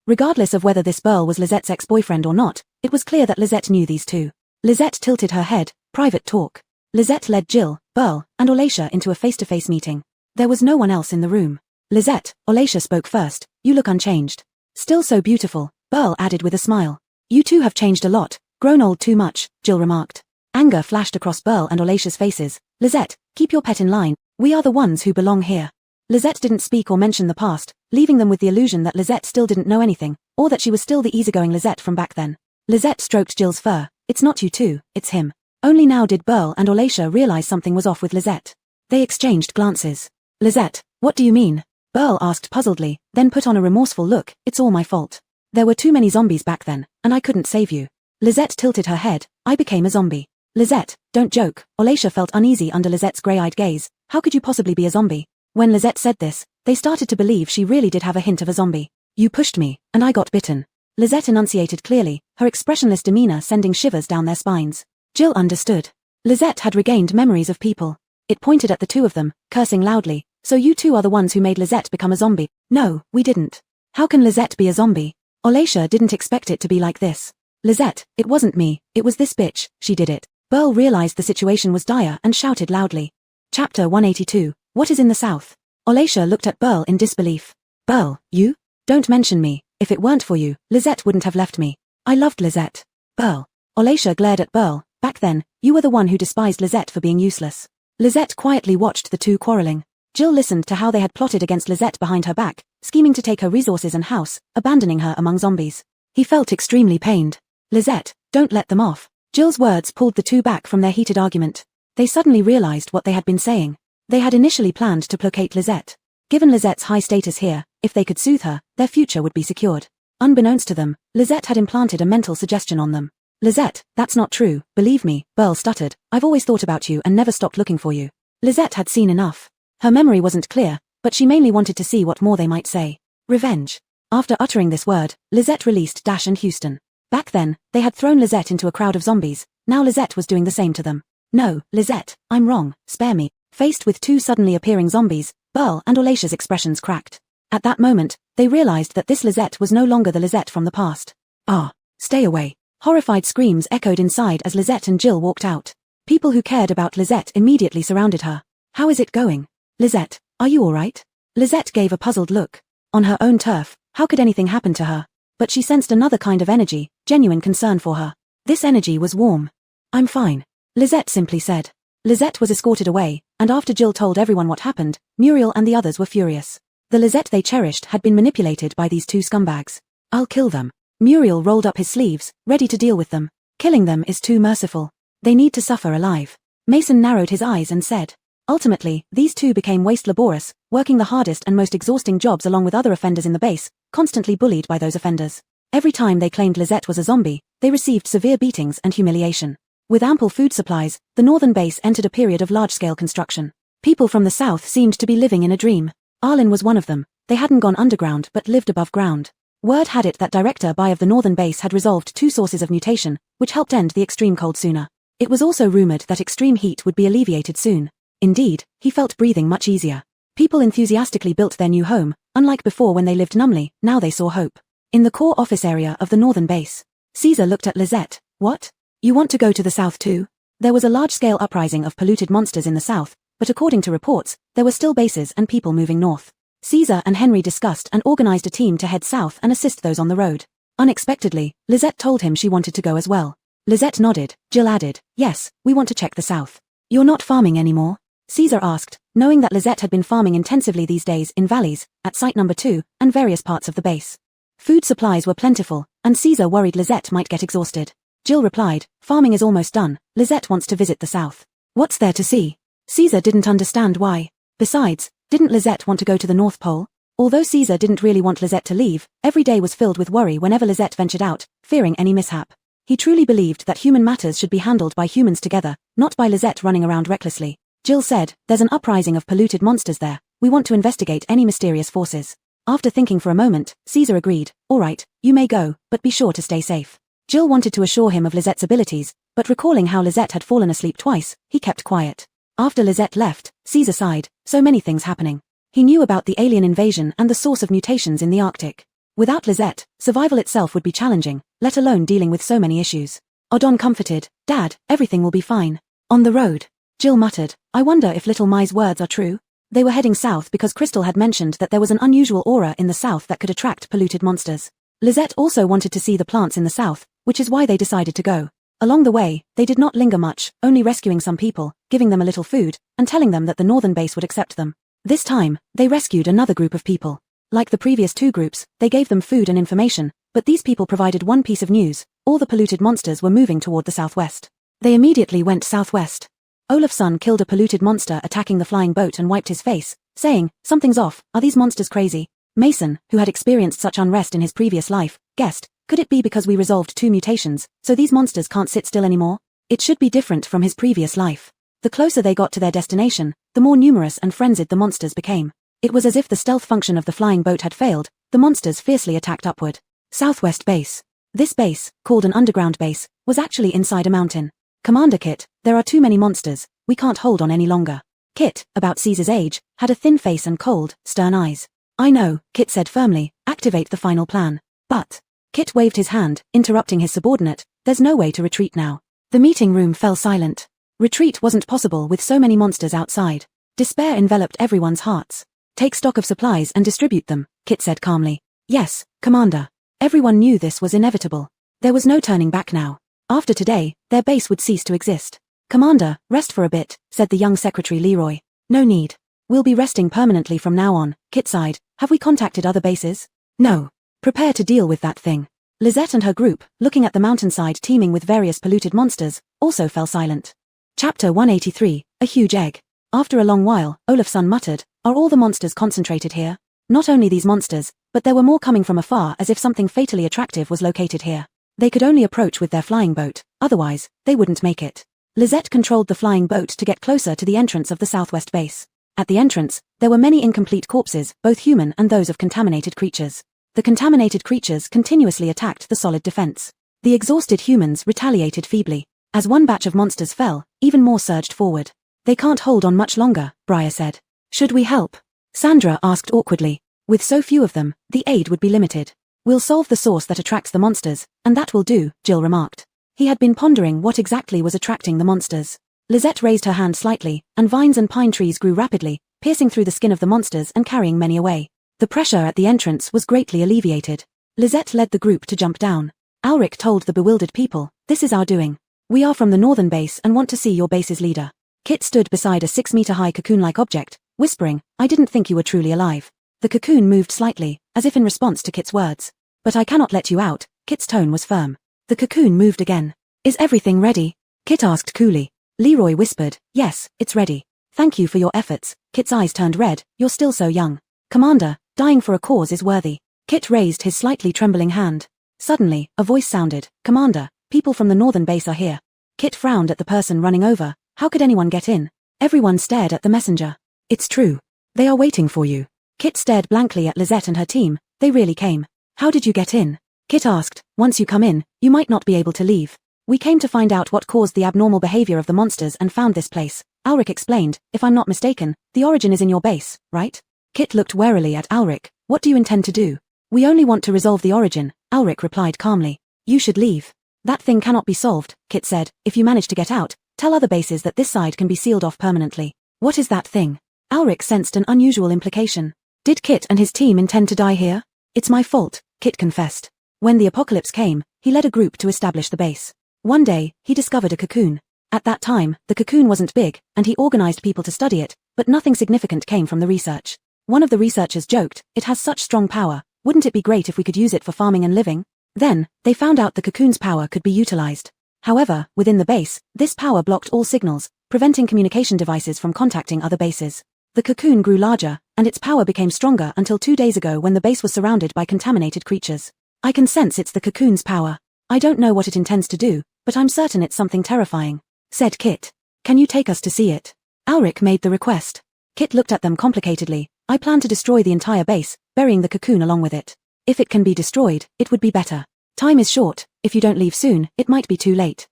Regardless of whether this Burl was Lizette's ex-boyfriend or not, it was clear that Lizette knew these two. Lizette tilted her head, private talk. Lizette led Jill, Burl, and Olacia into a face-to-face meeting. There was no one else in the room. Lizette, Olacia spoke first, you look unchanged. Still so beautiful, Burl added with a smile. You two have changed a lot, grown old too much, Jill remarked. Anger flashed across Burl and Olacia's faces. Lizette, keep your pet in line, we are the ones who belong here. Lizette didn't speak or mention the past, leaving them with the illusion that Lizette still didn't know anything, or that she was still the easygoing Lizette from back then. Lizette stroked Jill's fur. It's not you two, it's him. Only now did Burl and Olacia realize something was off with Lizette. They exchanged glances. Lizette, what do you mean? Burl asked puzzledly, then put on a remorseful look. It's all my fault. There were too many zombies back then, and I couldn't save you. Lizette tilted her head. I became a zombie. Lizette, don't joke. Olacia felt uneasy under Lizette's grey-eyed gaze. How could you possibly be a zombie? When Lizette said this, they started to believe she really did have a hint of a zombie. You pushed me, and I got bitten. Lizette enunciated clearly, her expressionless demeanor sending shivers down their spines. Jill understood. Lizette had regained memories of people. It pointed at the two of them, cursing loudly. So you two are the ones who made Lizette become a zombie? No, we didn't. How can Lizette be a zombie? Olacia didn't expect it to be like this. Lizette, it wasn't me, it was this bitch, she did it. Burl realized the situation was dire and shouted loudly. Chapter 182, What is in the South? Olacia looked at Burl in disbelief. Burl, you? Don't mention me. If it weren't for you, Lizette wouldn't have left me. I loved Lizette. Burl. Olacia glared at Burl. Back then, you were the one who despised Lizette for being useless. Lizette quietly watched the two quarreling. Jill listened to how they had plotted against Lizette behind her back, scheming to take her resources and house, abandoning her among zombies. He felt extremely pained. Lizette, don't let them off. Jill's words pulled the two back from their heated argument. They suddenly realized what they had been saying. They had initially planned to placate Lizette. Given Lizette's high status here, if they could soothe her, their future would be secured. Unbeknownst to them, Lizette had implanted a mental suggestion on them. Lizette, that's not true, believe me, Burl stuttered. I've always thought about you and never stopped looking for you. Lizette had seen enough. Her memory wasn't clear, but she mainly wanted to see what more they might say. Revenge. After uttering this word, Lizette released Dash and Houston. Back then, they had thrown Lizette into a crowd of zombies. Now Lizette was doing the same to them. No, Lizette, I'm wrong, spare me. Faced with two suddenly appearing zombies, Burl and Olacia's expressions cracked. At that moment, they realized that this Lizette was no longer the Lizette from the past. Ah, stay away. Horrified screams echoed inside as Lizette and Jill walked out. People who cared about Lizette immediately surrounded her. How is it going? Lizette, are you alright? Lizette gave a puzzled look. On her own turf, how could anything happen to her? But she sensed another kind of energy, genuine concern for her. This energy was warm. I'm fine. Lizette simply said. Lizette was escorted away, and after Jill told everyone what happened, Muriel and the others were furious. The Lizette they cherished had been manipulated by these two scumbags. I'll kill them. Muriel rolled up his sleeves, ready to deal with them. Killing them is too merciful. They need to suffer alive. Mason narrowed his eyes and said. Ultimately, these two became waste laborious, working the hardest and most exhausting jobs along with other offenders in the base, constantly bullied by those offenders. Every time they claimed Lizette was a zombie, they received severe beatings and humiliation. With ample food supplies, the northern base entered a period of large-scale construction. People from the south seemed to be living in a dream. Arlen was one of them. They hadn't gone underground but lived above ground. Word had it that Director Bai of the northern base had resolved 2 sources of mutation, which helped end the extreme cold sooner. It was also rumored that extreme heat would be alleviated soon. Indeed, he felt breathing much easier. People enthusiastically built their new home. Unlike before when they lived numbly, now they saw hope. In the core office area of the northern base, Caesar looked at Lizette. What? You want to go to the south too? There was a large-scale uprising of polluted monsters in the south, but according to reports, there were still bases and people moving north. Caesar and Henry discussed and organized a team to head south and assist those on the road. Unexpectedly, Lizette told him she wanted to go as well. Lizette nodded. Jill added, yes, we want to check the south. You're not farming anymore? Caesar asked, knowing that Lizette had been farming intensively these days in valleys, at site number 2, and various parts of the base. Food supplies were plentiful, and Caesar worried Lizette might get exhausted. Jill replied, farming is almost done. Lizette wants to visit the south. What's there to see? Caesar didn't understand why. Besides, didn't Lizette want to go to the North Pole? Although Caesar didn't really want Lizette to leave, every day was filled with worry whenever Lizette ventured out, fearing any mishap. He truly believed that human matters should be handled by humans together, not by Lizette running around recklessly. Jill said, there's an uprising of polluted monsters there. We want to investigate any mysterious forces. After thinking for a moment, Caesar agreed, all right, you may go, but be sure to stay safe. Jill wanted to assure him of Lizette's abilities, but recalling how Lizette had fallen asleep twice, he kept quiet. After Lizette left, Caesar sighed, so many things happening. He knew about the alien invasion and the source of mutations in the Arctic. Without Lizette, survival itself would be challenging, let alone dealing with so many issues. Odon comforted, Dad, everything will be fine. On the road, Jill muttered, I wonder if little Mai's words are true. They were heading south because Crystal had mentioned that there was an unusual aura in the south that could attract polluted monsters. Lizette also wanted to see the plants in the south, which is why they decided to go. Along the way, they did not linger much, only rescuing some people, giving them a little food, and telling them that the northern base would accept them. This time, they rescued another group of people. Like the previous 2 groups, they gave them food and information, but these people provided one piece of news: all the polluted monsters were moving toward the southwest. They immediately went southwest. Olafsson killed a polluted monster attacking the flying boat and wiped his face, saying, something's off, are these monsters crazy? Mason, who had experienced such unrest in his previous life, guessed, could it be because we resolved 2 mutations, so these monsters can't sit still anymore? It should be different from his previous life. The closer they got to their destination, the more numerous and frenzied the monsters became. It was as if the stealth function of the flying boat had failed. The monsters fiercely attacked upward. Southwest Base. This base, called an underground base, was actually inside a mountain. Commander Kit, there are too many monsters, we can't hold on any longer. Kit, about Caesar's age, had a thin face and cold, stern eyes. I know, Kit said firmly, activate the final plan. But, Kit waved his hand, interrupting his subordinate, there's no way to retreat now. The meeting room fell silent. Retreat wasn't possible with so many monsters outside. Despair enveloped everyone's hearts. Take stock of supplies and distribute them, Kit said calmly. Yes, Commander. Everyone knew this was inevitable. There was no turning back now. After today, their base would cease to exist. Commander, rest for a bit, said the young secretary Leroy. No need. We'll be resting permanently from now on, Kit sighed. Have we contacted other bases? No. Prepare to deal with that thing. Lizette and her group, looking at the mountainside teeming with various polluted monsters, also fell silent. Chapter 183, A Huge Egg. After a long while, Olafsson muttered, are all the monsters concentrated here? Not only these monsters, but there were more coming from afar as if something fatally attractive was located here. They could only approach with their flying boat, otherwise, they wouldn't make it. Lizette controlled the flying boat to get closer to the entrance of the southwest base. At the entrance, there were many incomplete corpses, both human and those of contaminated creatures. The contaminated creatures continuously attacked the solid defense. The exhausted humans retaliated feebly. As one batch of monsters fell, even more surged forward. They can't hold on much longer, Briar said. Should we help? Sandra asked awkwardly. With so few of them, the aid would be limited. We'll solve the source that attracts the monsters, and that will do, Jill remarked. He had been pondering what exactly was attracting the monsters. Lizette raised her hand slightly, and vines and pine trees grew rapidly, piercing through the skin of the monsters and carrying many away. The pressure at the entrance was greatly alleviated. Lizette led the group to jump down. Alric told the bewildered people, this is our doing. We are from the northern base and want to see your base's leader. Kit stood beside a 6-meter-high cocoon-like object, whispering, I didn't think you were truly alive. The cocoon moved slightly, as if in response to Kit's words. But I cannot let you out, Kit's tone was firm. The cocoon moved again. Is everything ready? Kit asked coolly. Leroy whispered, yes, it's ready. Thank you for your efforts. Kit's eyes turned red, you're still so young. Commander, dying for a cause is worthy. Kit raised his slightly trembling hand. Suddenly, a voice sounded, Commander, people from the northern base are here. Kit frowned at the person running over. How could anyone get in? Everyone stared at the messenger. It's true. They are waiting for you. Kit stared blankly at Lisette and her team. They really came. How did you get in? Kit asked. Once you come in, you might not be able to leave. We came to find out what caused the abnormal behavior of the monsters and found this place. Alric explained. If I'm not mistaken, the origin is in your base, right? Kit looked warily at Alric. What do you intend to do? We only want to resolve the origin, Alric replied calmly. You should leave. That thing cannot be solved, Kit said. If you manage to get out, tell other bases that this side can be sealed off permanently. What is that thing? Alric sensed an unusual implication. Did Kit and his team intend to die here? It's my fault, Kit confessed. When the apocalypse came, he led a group to establish the base. One day, he discovered a cocoon. At that time, the cocoon wasn't big, and he organized people to study it, but nothing significant came from the research. One of the researchers joked, it has such strong power, wouldn't it be great if we could use it for farming and living? Then, they found out the cocoon's power could be utilized. However, within the base, this power blocked all signals, preventing communication devices from contacting other bases. The cocoon grew larger, and its power became stronger until 2 days ago when the base was surrounded by contaminated creatures. I can sense it's the cocoon's power. I don't know what it intends to do, but I'm certain it's something terrifying, said Kit. Can you take us to see it? Alric made the request. Kit looked at them complicatedly. I plan to destroy the entire base, burying the cocoon along with it. If it can be destroyed, it would be better. Time is short. If you don't leave soon, it might be too late.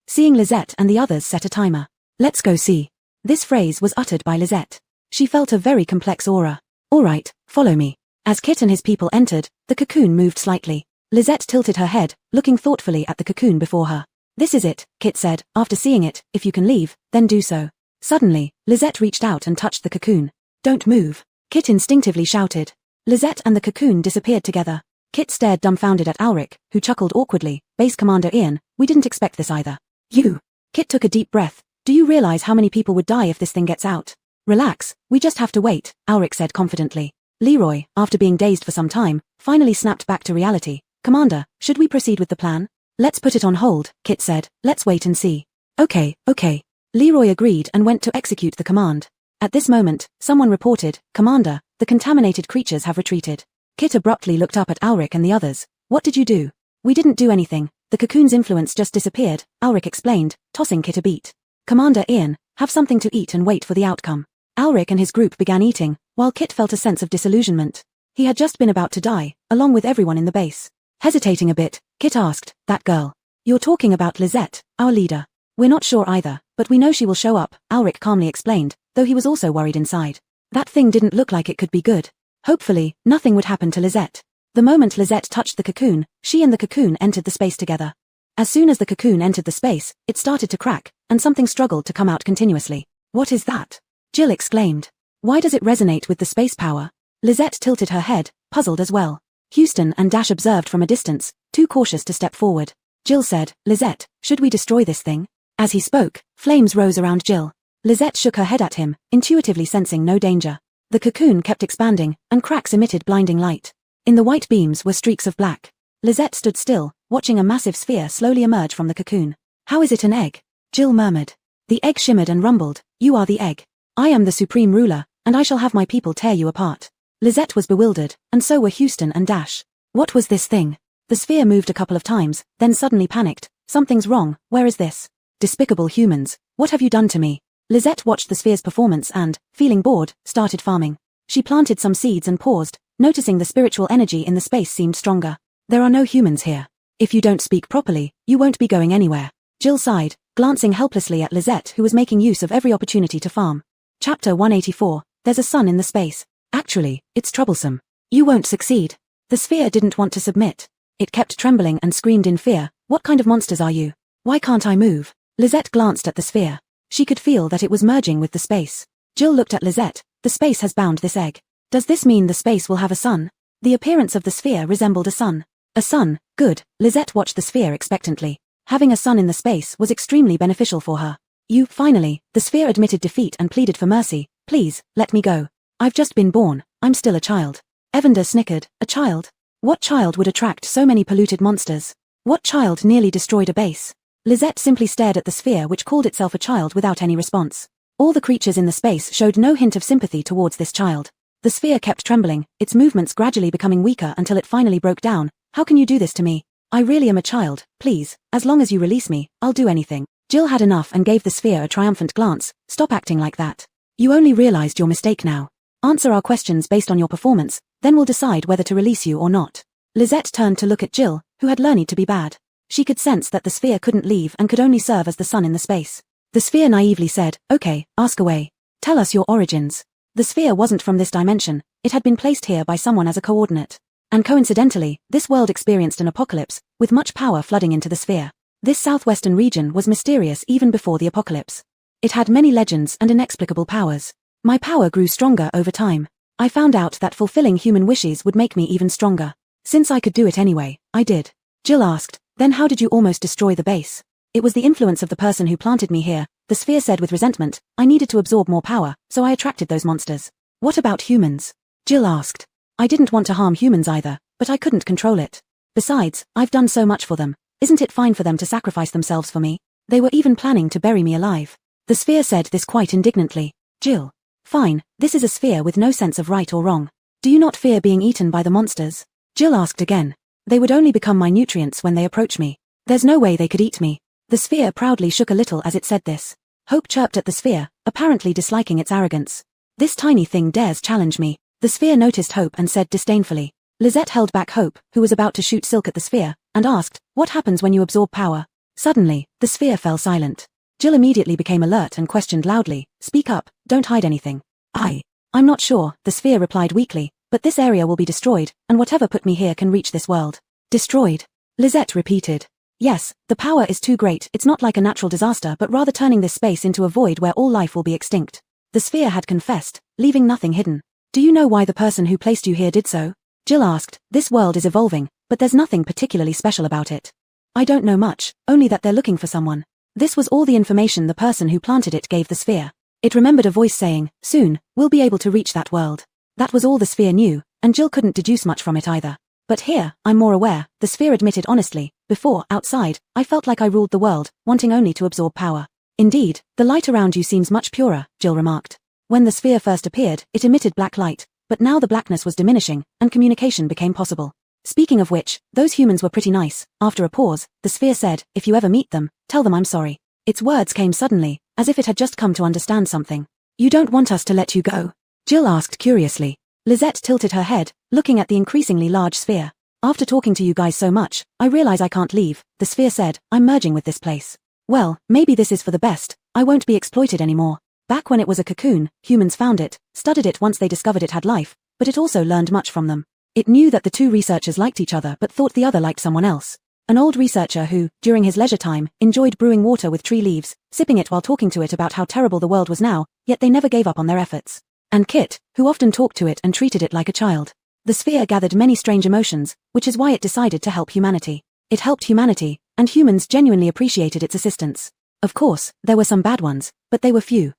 Seeing Lisette and the others set a timer. Let's go see. This phrase was uttered by Lisette. She felt a very complex aura. All right, follow me. As Kit and his people entered, the cocoon moved slightly. Lisette tilted her head, looking thoughtfully at the cocoon before her. This is it, Kit said. After seeing it, if you can leave, then do so. Suddenly, Lisette reached out and touched the cocoon. Don't move. Kit instinctively shouted. Lisette and the cocoon disappeared together. Kit stared dumbfounded at Alric, who chuckled awkwardly. Base Commander Ian, we didn't expect this either. You. Kit took a deep breath. Do you realize how many people would die if this thing gets out? Relax, we just have to wait, Alric said confidently. Leroy, after being dazed for some time, finally snapped back to reality. Commander, should we proceed with the plan? Let's put it on hold, Kit said. Let's wait and see. Okay. Leroy agreed and went to execute the command. At this moment, someone reported, Commander, the contaminated creatures have retreated. Kit abruptly looked up at Alric and the others. What did you do? We didn't do anything. The cocoon's influence just disappeared, Alric explained, tossing Kit a beat. Commander Ian, have something to eat and wait for the outcome. Alric and his group began eating, while Kit felt a sense of disillusionment. He had just been about to die, along with everyone in the base. Hesitating a bit, Kit asked, that girl. You're talking about Lisette, our leader. We're not sure either, but we know she will show up, Alric calmly explained, though he was also worried inside. That thing didn't look like it could be good. Hopefully, nothing would happen to Lisette. The moment Lisette touched the cocoon, she and the cocoon entered the space together. As soon as the cocoon entered the space, it started to crack, and something struggled to come out continuously. What is that? Jill exclaimed. Why does it resonate with the space power? Lisette tilted her head, puzzled as well. Houston and Dash observed from a distance, too cautious to step forward. Jill said, Lisette, should we destroy this thing? As he spoke, flames rose around Jill. Lisette shook her head at him, intuitively sensing no danger. The cocoon kept expanding, and cracks emitted blinding light. In the white beams were streaks of black. Lisette stood still, watching a massive sphere slowly emerge from the cocoon. How is it an egg? Jill murmured. The egg shimmered and rumbled. You are the egg. I am the supreme ruler, and I shall have my people tear you apart. Lisette was bewildered, and so were Houston and Dash. What was this thing? The sphere moved a couple of times, then suddenly panicked. Something's wrong, where is this? Despicable humans, what have you done to me? Lisette watched the sphere's performance and, feeling bored, started farming. She planted some seeds and paused, noticing the spiritual energy in the space seemed stronger. There are no humans here. If you don't speak properly, you won't be going anywhere. Jill sighed, glancing helplessly at Lisette who was making use of every opportunity to farm. Chapter 184, There's a sun in the space. Actually, it's troublesome. You won't succeed. The sphere didn't want to submit. It kept trembling and screamed in fear. What kind of monsters are you? Why can't I move? Lisette glanced at the sphere. She could feel that it was merging with the space. Jill looked at Lisette. The space has bound this egg. Does this mean the space will have a sun? The appearance of the sphere resembled a sun. A sun, good. Lisette watched the sphere expectantly. Having a sun in the space was extremely beneficial for her. Finally, the sphere admitted defeat and pleaded for mercy. Please, let me go. I've just been born. I'm still a child. Evander snickered. A child? What child would attract so many polluted monsters? What child nearly destroyed a base? Lisette simply stared at the sphere which called itself a child without any response. All the creatures in the space showed no hint of sympathy towards this child. The sphere kept trembling, its movements gradually becoming weaker until it finally broke down. How can you do this to me? I really am a child, please, as long as you release me, I'll do anything. Jill had enough and gave the sphere a triumphant glance. Stop acting like that. You only realized your mistake now. Answer our questions based on your performance, then we'll decide whether to release you or not. Lisette turned to look at Jill, who had learned to be bad. She could sense that the sphere couldn't leave and could only serve as the sun in the space. The sphere naively said, "Okay, ask away. Tell us your origins." The sphere wasn't from this dimension, it had been placed here by someone as a coordinate. And coincidentally, this world experienced an apocalypse, with much power flooding into the sphere. This southwestern region was mysterious even before the apocalypse. It had many legends and inexplicable powers. My power grew stronger over time. I found out that fulfilling human wishes would make me even stronger. Since I could do it anyway, I did. Jill asked, "Then how did you almost destroy the base?" "It was the influence of the person who planted me here," the sphere said with resentment. "I needed to absorb more power, so I attracted those monsters." "What about humans?" Jill asked. "I didn't want to harm humans either, but I couldn't control it. Besides, I've done so much for them. Isn't it fine for them to sacrifice themselves for me? They were even planning to bury me alive." The sphere said this quite indignantly. "Jill. Fine, this is a sphere with no sense of right or wrong. Do you not fear being eaten by the monsters?" Jill asked again. "They would only become my nutrients when they approach me. There's no way they could eat me." The sphere proudly shook a little as it said this. Hope chirped at the sphere, apparently disliking its arrogance. "This tiny thing dares challenge me." The sphere noticed Hope and said disdainfully. Lisette held back Hope, who was about to shoot Silk at the sphere, and asked, "What happens when you absorb power?" Suddenly, the sphere fell silent. Jill immediately became alert and questioned loudly, "Speak up, don't hide anything." I'm not sure," the sphere replied weakly, "but this area will be destroyed, and whatever put me here can reach this world." "Destroyed?" Lisette repeated. "Yes, the power is too great. It's not like a natural disaster but rather turning this space into a void where all life will be extinct." The sphere had confessed, leaving nothing hidden. "Do you know why the person who placed you here did so?" Jill asked. "This world is evolving, but there's nothing particularly special about it." "I don't know much, only that they're looking for someone." This was all the information the person who planted it gave the sphere. It remembered a voice saying, "Soon, we'll be able to reach that world." That was all the sphere knew, and Jill couldn't deduce much from it either. "But here, I'm more aware," the sphere admitted honestly. "Before, outside, I felt like I ruled the world, wanting only to absorb power." "Indeed, the light around you seems much purer," Jill remarked. When the sphere first appeared, it emitted black light, but now the blackness was diminishing, and communication became possible. "Speaking of which, those humans were pretty nice." After a pause, the sphere said, "If you ever meet them, tell them I'm sorry." Its words came suddenly, as if it had just come to understand something. "You don't want us to let you go?" Jill asked curiously. Lisette tilted her head, looking at the increasingly large sphere. "After talking to you guys so much, I realize I can't leave," the sphere said. "I'm merging with this place." "Well, maybe this is for the best. I won't be exploited anymore." Back when it was a cocoon, humans found it, studied it once they discovered it had life, but it also learned much from them. It knew that the two researchers liked each other but thought the other liked someone else. An old researcher who, during his leisure time, enjoyed brewing water with tree leaves, sipping it while talking to it about how terrible the world was now, yet they never gave up on their efforts. And Kit, who often talked to it and treated it like a child. The sphere gathered many strange emotions, which is why it decided to help humanity. It helped humanity, and humans genuinely appreciated its assistance. Of course, there were some bad ones, but they were few.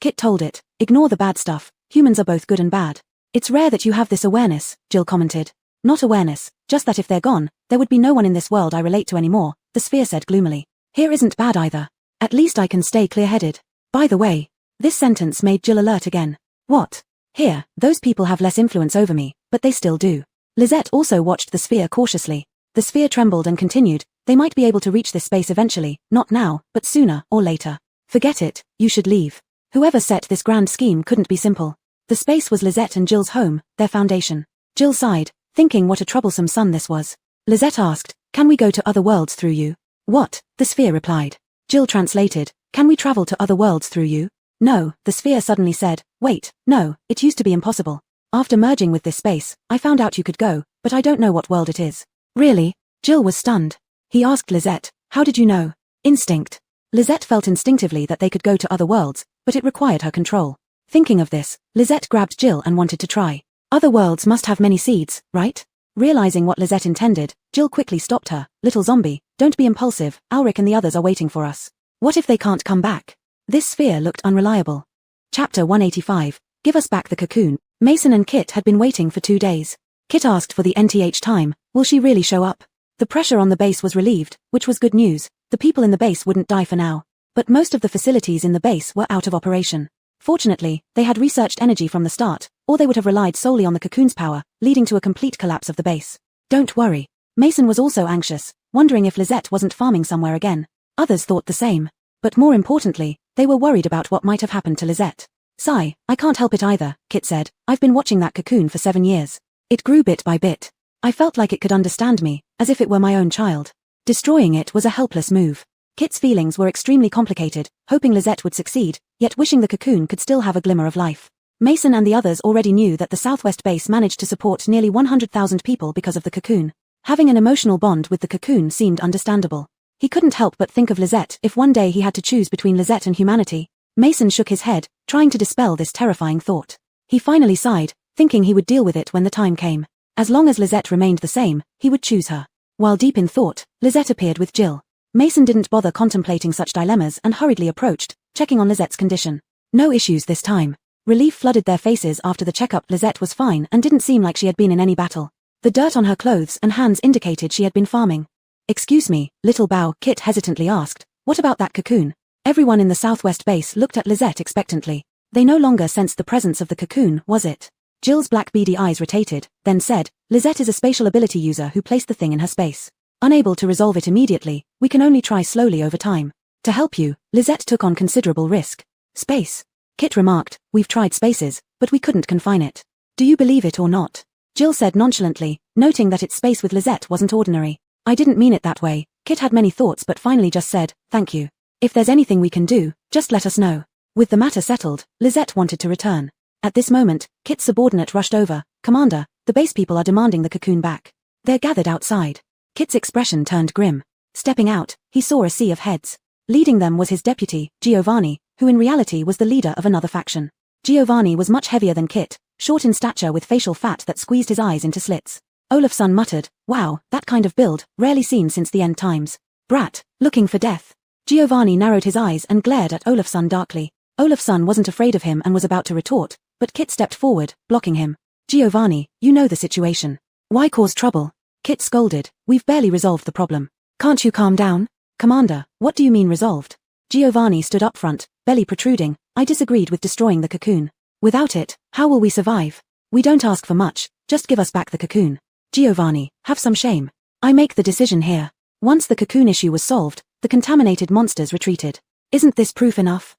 Kit told it, "Ignore the bad stuff, humans are both good and bad." "It's rare that you have this awareness," Jill commented. "Not awareness, just that if they're gone, there would be no one in this world I relate to anymore," the sphere said gloomily. "Here isn't bad either. At least I can stay clear-headed. By the way." This sentence made Jill alert again. "What?" "Here, those people have less influence over me, but they still do." Lisette also watched the sphere cautiously. The sphere trembled and continued, "They might be able to reach this space eventually, not now, but sooner or later. Forget it, you should leave. Whoever set this grand scheme couldn't be simple." The space was Lisette and Jill's home, their foundation. Jill sighed, thinking what a troublesome son this was. Lisette asked, "Can we go to other worlds through you?" "What?" the sphere replied. Jill translated, "Can we travel to other worlds through you?" "No," the sphere suddenly said. "Wait, no, it used to be impossible. After merging with this space, I found out you could go, but I don't know what world it is." "Really?" Jill was stunned. He asked Lisette, "How did you know?" "Instinct." Lisette felt instinctively that they could go to other worlds, but it required her control. Thinking of this, Lisette grabbed Jill and wanted to try. "Other worlds must have many seeds, right?" Realizing what Lisette intended, Jill quickly stopped her. "Little zombie, don't be impulsive, Alric and the others are waiting for us. What if they can't come back?" This sphere looked unreliable. Chapter 185, Give Us Back the Cocoon. Mason and Kit had been waiting for 2 days. Kit asked for the nth time, "Will she really show up?" The pressure on the base was relieved, which was good news. The people in the base wouldn't die for now. But most of the facilities in the base were out of operation. Fortunately, they had researched energy from the start, or they would have relied solely on the cocoon's power, leading to a complete collapse of the base. "Don't worry." Mason was also anxious, wondering if Lisette wasn't farming somewhere again. Others thought the same. But more importantly, they were worried about what might have happened to Lisette. Sigh, I can't help it either, Kit said. I've been watching that cocoon for 7 years. It grew bit by bit. I felt like it could understand me, as if it were my own child. Destroying it was a helpless move. Kit's feelings were extremely complicated, hoping Lisette would succeed, yet wishing the cocoon could still have a glimmer of life. Mason and the others already knew that the Southwest base managed to support nearly 100,000 people because of the cocoon. Having an emotional bond with the cocoon seemed understandable. He couldn't help but think of Lisette if one day he had to choose between Lisette and humanity. Mason shook his head, trying to dispel this terrifying thought. He finally sighed, thinking he would deal with it when the time came. As long as Lisette remained the same, he would choose her. While deep in thought, Lisette appeared with Jill. Mason didn't bother contemplating such dilemmas and hurriedly approached, checking on Lisette's condition. No issues this time. Relief flooded their faces after the checkup. Lisette was fine and didn't seem like she had been in any battle. The dirt on her clothes and hands indicated she had been farming. Excuse me, little Bao, Kit hesitantly asked, what about that cocoon? Everyone in the Southwest base looked at Lisette expectantly. They no longer sensed the presence of the cocoon, was it? Jill's black beady eyes rotated, then said, Lisette is a spatial ability user who placed the thing in her space. Unable to resolve it immediately, we can only try slowly over time. To help you, Lisette took on considerable risk. Space. Kit remarked, we've tried spaces, but we couldn't confine it. Do you believe it or not? Jill said nonchalantly, noting that its space with Lisette wasn't ordinary. I didn't mean it that way. Kit had many thoughts but finally just said, thank you. If there's anything we can do, just let us know. With the matter settled, Lisette wanted to return. At this moment, Kit's subordinate rushed over. Commander, the base people are demanding the cocoon back. They're gathered outside. Kit's expression turned grim. Stepping out, he saw a sea of heads. Leading them was his deputy, Giovanni, who in reality was the leader of another faction. Giovanni was much heavier than Kit, short in stature with facial fat that squeezed his eyes into slits. Olafsson muttered, wow, that kind of build, rarely seen since the end times. Brat, looking for death. Giovanni narrowed his eyes and glared at Olafsson darkly. Olafsson wasn't afraid of him and was about to retort, but Kit stepped forward, blocking him. Giovanni, you know the situation. Why cause trouble? Kit scolded, we've barely resolved the problem. Can't you calm down? Commander, what do you mean resolved? Giovanni stood up front, belly protruding. I disagreed with destroying the cocoon. Without it, how will we survive? We don't ask for much, just give us back the cocoon. Giovanni, have some shame. I make the decision here. Once the cocoon issue was solved, the contaminated monsters retreated. Isn't this proof enough?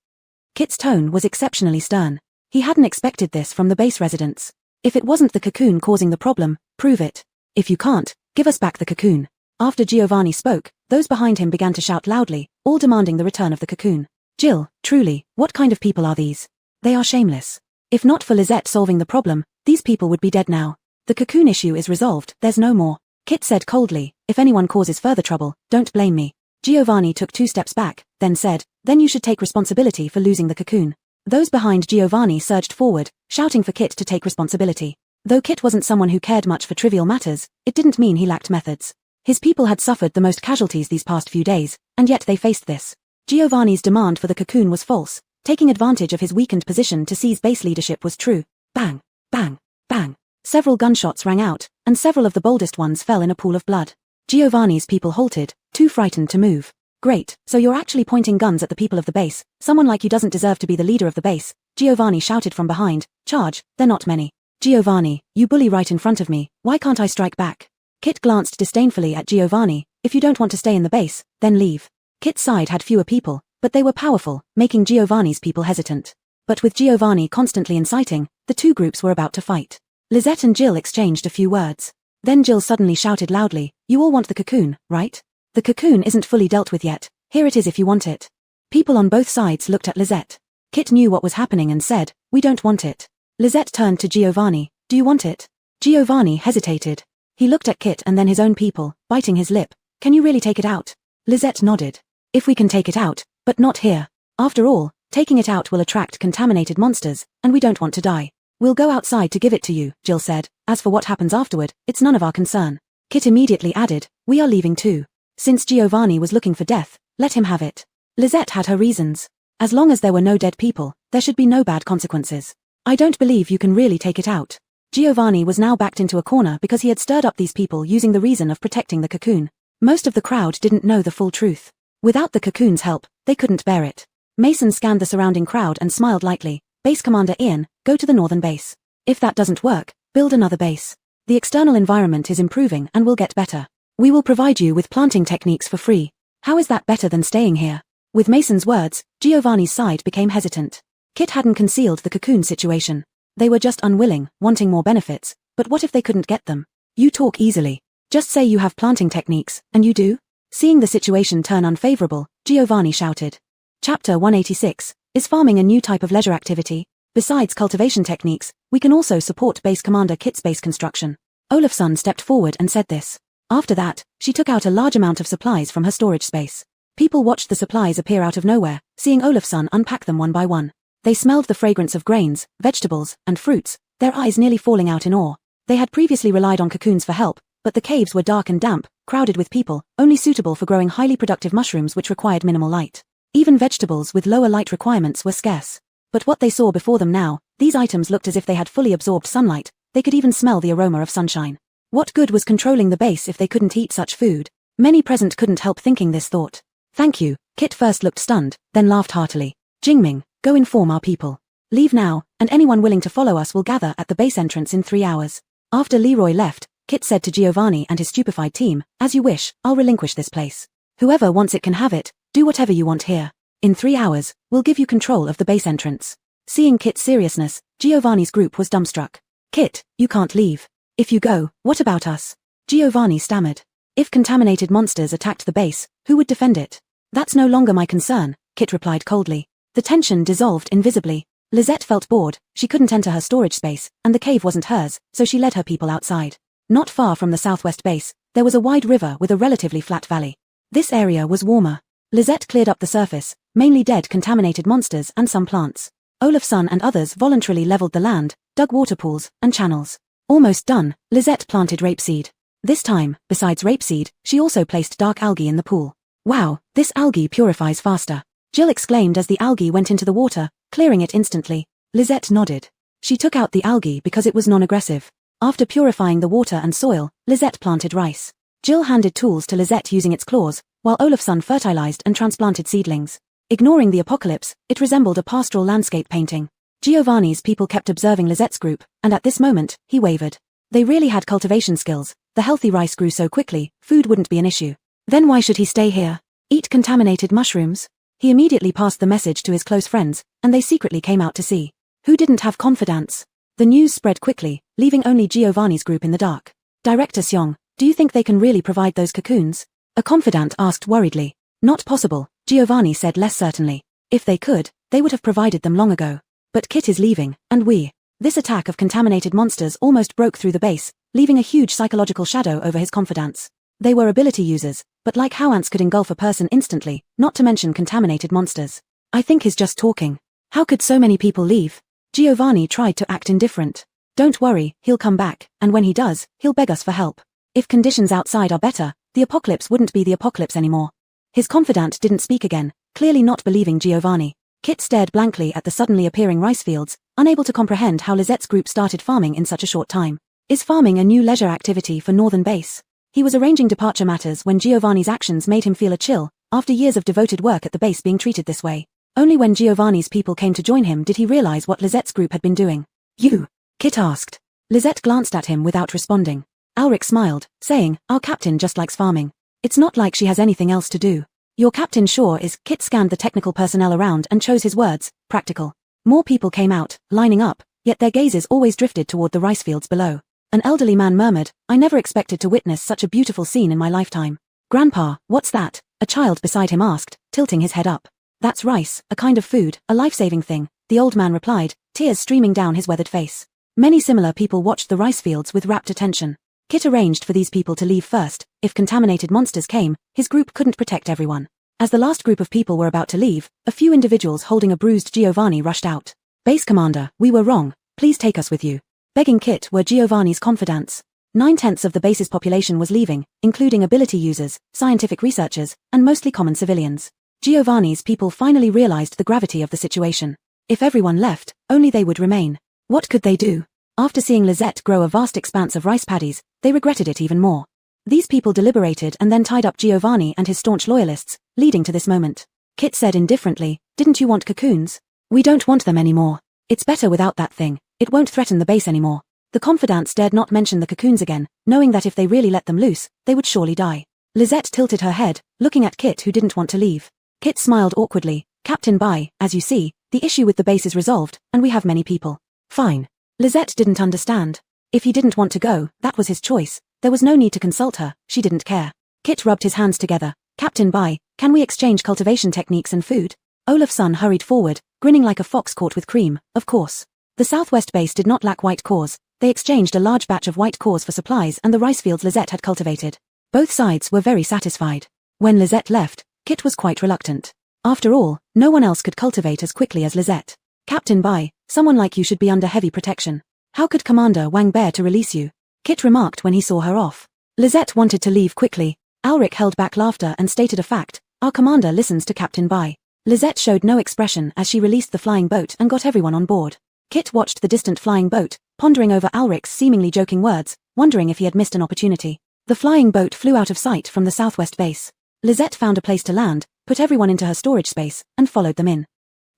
Kit's tone was exceptionally stern. He hadn't expected this from the base residents. If it wasn't the cocoon causing the problem, prove it. If you can't, give us back the cocoon. After Giovanni spoke, those behind him began to shout loudly, all demanding the return of the cocoon. Jill, truly, what kind of people are these? They are shameless. If not for Lisette solving the problem, these people would be dead now. The cocoon issue is resolved, there's no more. Kit said coldly, if anyone causes further trouble, don't blame me. Giovanni took 2 steps back, then said, then you should take responsibility for losing the cocoon. Those behind Giovanni surged forward, shouting for Kit to take responsibility. Though Kit wasn't someone who cared much for trivial matters, it didn't mean he lacked methods. His people had suffered the most casualties these past few days, and yet they faced this. Giovanni's demand for the cocoon was false. Taking advantage of his weakened position to seize base leadership was true. Bang, bang, bang. Several gunshots rang out, and several of the boldest ones fell in a pool of blood. Giovanni's people halted, too frightened to move. Great, so you're actually pointing guns at the people of the base. Someone like you doesn't deserve to be the leader of the base. Giovanni shouted from behind, charge, they're not many. Giovanni, you bully right in front of me, why can't I strike back? Kit glanced disdainfully at Giovanni, if you don't want to stay in the base, then leave. Kit's side had fewer people, but they were powerful, making Giovanni's people hesitant. But with Giovanni constantly inciting, the two groups were about to fight. Lisette and Jill exchanged a few words. Then Jill suddenly shouted loudly, you all want the cocoon, right? The cocoon isn't fully dealt with yet, here it is if you want it. People on both sides looked at Lisette. Kit knew what was happening and said, we don't want it. Lisette turned to Giovanni, do you want it? Giovanni hesitated. He looked at Kit and then his own people, biting his lip. Can you really take it out? Lisette nodded. If we can take it out, but not here. After all, taking it out will attract contaminated monsters, and we don't want to die. We'll go outside to give it to you, Jill said. As for what happens afterward, it's none of our concern. Kit immediately added, we are leaving too. Since Giovanni was looking for death, let him have it. Lisette had her reasons. As long as there were no dead people, there should be no bad consequences. I don't believe you can really take it out. Giovanni was now backed into a corner because he had stirred up these people using the reason of protecting the cocoon. Most of the crowd didn't know the full truth. Without the cocoon's help, they couldn't bear it. Mason scanned the surrounding crowd and smiled lightly. Base Commander Ian, go to the northern base. If that doesn't work, build another base. The external environment is improving and will get better. We will provide you with planting techniques for free. How is that better than staying here? With Mason's words, Giovanni's side became hesitant. Kit hadn't concealed the cocoon situation. They were just unwilling, wanting more benefits, but what if they couldn't get them? You talk easily. Just say you have planting techniques, and you do? Seeing the situation turn unfavorable, Giovanni shouted. Chapter 186, is farming a new type of leisure activity? Besides cultivation techniques, we can also support Base Commander Kit's base construction. Olafsson stepped forward and said this. After that, she took out a large amount of supplies from her storage space. People watched the supplies appear out of nowhere, seeing Olafsson unpack them one by one. They smelled the fragrance of grains, vegetables, and fruits, their eyes nearly falling out in awe. They had previously relied on cocoons for help, but the caves were dark and damp, crowded with people, only suitable for growing highly productive mushrooms which required minimal light. Even vegetables with lower light requirements were scarce. But what they saw before them now, these items looked as if they had fully absorbed sunlight, they could even smell the aroma of sunshine. What good was controlling the base if they couldn't eat such food? Many present couldn't help thinking this thought. Thank you. Kit first looked stunned, then laughed heartily. Jingming, go inform our people. Leave now, and anyone willing to follow us will gather at the base entrance in 3 hours. After Leroy left, Kit said to Giovanni and his stupefied team, as you wish, I'll relinquish this place. Whoever wants it can have it, do whatever you want here. In 3 hours, we'll give you control of the base entrance. Seeing Kit's seriousness, Giovanni's group was dumbstruck. Kit, you can't leave. If you go, what about us? Giovanni stammered. If contaminated monsters attacked the base, who would defend it? That's no longer my concern, Kit replied coldly. The tension dissolved invisibly. Lisette felt bored, she couldn't enter her storage space, and the cave wasn't hers, so she led her people outside. Not far from the southwest base, there was a wide river with a relatively flat valley. This area was warmer. Lisette cleared up the surface, mainly dead contaminated monsters and some plants. Olafsson and others voluntarily leveled the land, dug water pools, and channels. Almost done, Lisette planted rapeseed. This time, besides rapeseed, she also placed dark algae in the pool. Wow, this algae purifies faster. Jill exclaimed as the algae went into the water, clearing it instantly. Lisette nodded. She took out the algae because it was non-aggressive. After purifying the water and soil, Lisette planted rice. Jill handed tools to Lisette using its claws, while Olafsson fertilized and transplanted seedlings. Ignoring the apocalypse, it resembled a pastoral landscape painting. Giovanni's people kept observing Lisette's group, and at this moment, he wavered. They really had cultivation skills, the healthy rice grew so quickly, food wouldn't be an issue. Then why should he stay here? Eat contaminated mushrooms? He immediately passed the message to his close friends, and they secretly came out to see. Who didn't have confidants? The news spread quickly, leaving only Giovanni's group in the dark. Director Seong, do you think they can really provide those cocoons? A confidant asked worriedly. Not possible, Giovanni said less certainly. If they could, they would have provided them long ago. But Kit is leaving, and we. This attack of contaminated monsters almost broke through the base, leaving a huge psychological shadow over his confidants. They were ability users, but like how ants could engulf a person instantly, not to mention contaminated monsters. I think he's just talking. How could so many people leave? Giovanni tried to act indifferent. Don't worry, he'll come back, and when he does, he'll beg us for help. If conditions outside are better, the apocalypse wouldn't be the apocalypse anymore. His confidant didn't speak again, clearly not believing Giovanni. Kit stared blankly at the suddenly appearing rice fields, unable to comprehend how Lisette's group started farming in such a short time. Is farming a new leisure activity for Northern Base? He was arranging departure matters when Giovanni's actions made him feel a chill, after years of devoted work at the base being treated this way. Only when Giovanni's people came to join him did he realize what Lisette's group had been doing. You? Kit asked. Lisette glanced at him without responding. Alric smiled, saying, our captain just likes farming. It's not like she has anything else to do. Your captain sure is. Kit scanned the technical personnel around and chose his words, practical. More people came out, lining up, yet their gazes always drifted toward the rice fields below. An elderly man murmured, I never expected to witness such a beautiful scene in my lifetime. Grandpa, what's that? A child beside him asked, tilting his head up. That's rice, a kind of food, a life-saving thing, the old man replied, tears streaming down his weathered face. Many similar people watched the rice fields with rapt attention. Kit arranged for these people to leave first. If contaminated monsters came, his group couldn't protect everyone. As the last group of people were about to leave, a few individuals holding a bruised Giovanni rushed out. Base Commander, we were wrong, please take us with you. Begging Kit were Giovanni's confidants. 9/10 of the base's population was leaving, including ability users, scientific researchers, and mostly common civilians. Giovanni's people finally realized the gravity of the situation. If everyone left, only they would remain. What could they do? After seeing Lisette grow a vast expanse of rice paddies, they regretted it even more. These people deliberated and then tied up Giovanni and his staunch loyalists, leading to this moment. Kit said indifferently, didn't you want cocoons? We don't want them anymore. It's better without that thing. It won't threaten the base anymore. The confidants dared not mention the cocoons again, knowing that if they really let them loose, they would surely die. Lisette tilted her head, looking at Kit who didn't want to leave. Kit smiled awkwardly. Captain Bai, as you see, the issue with the base is resolved, and we have many people. Fine. Lisette didn't understand. If he didn't want to go, that was his choice. There was no need to consult her, she didn't care. Kit rubbed his hands together. Captain Bai, can we exchange cultivation techniques and food? Olafson hurried forward, grinning like a fox caught with cream, of course. The southwest base did not lack white cores. They exchanged a large batch of white cores for supplies and the rice fields Lisette had cultivated. Both sides were very satisfied. When Lisette left, Kit was quite reluctant. After all, no one else could cultivate as quickly as Lisette. Captain Bai, someone like you should be under heavy protection. How could Commander Wang bear to release you? Kit remarked when he saw her off. Lisette wanted to leave quickly. Alric held back laughter and stated a fact. Our commander listens to Captain Bai. Lisette showed no expression as she released the flying boat and got everyone on board. Kit watched the distant flying boat, pondering over Alric's seemingly joking words, wondering if he had missed an opportunity. The flying boat flew out of sight from the southwest base. Lisette found a place to land, put everyone into her storage space, and followed them in.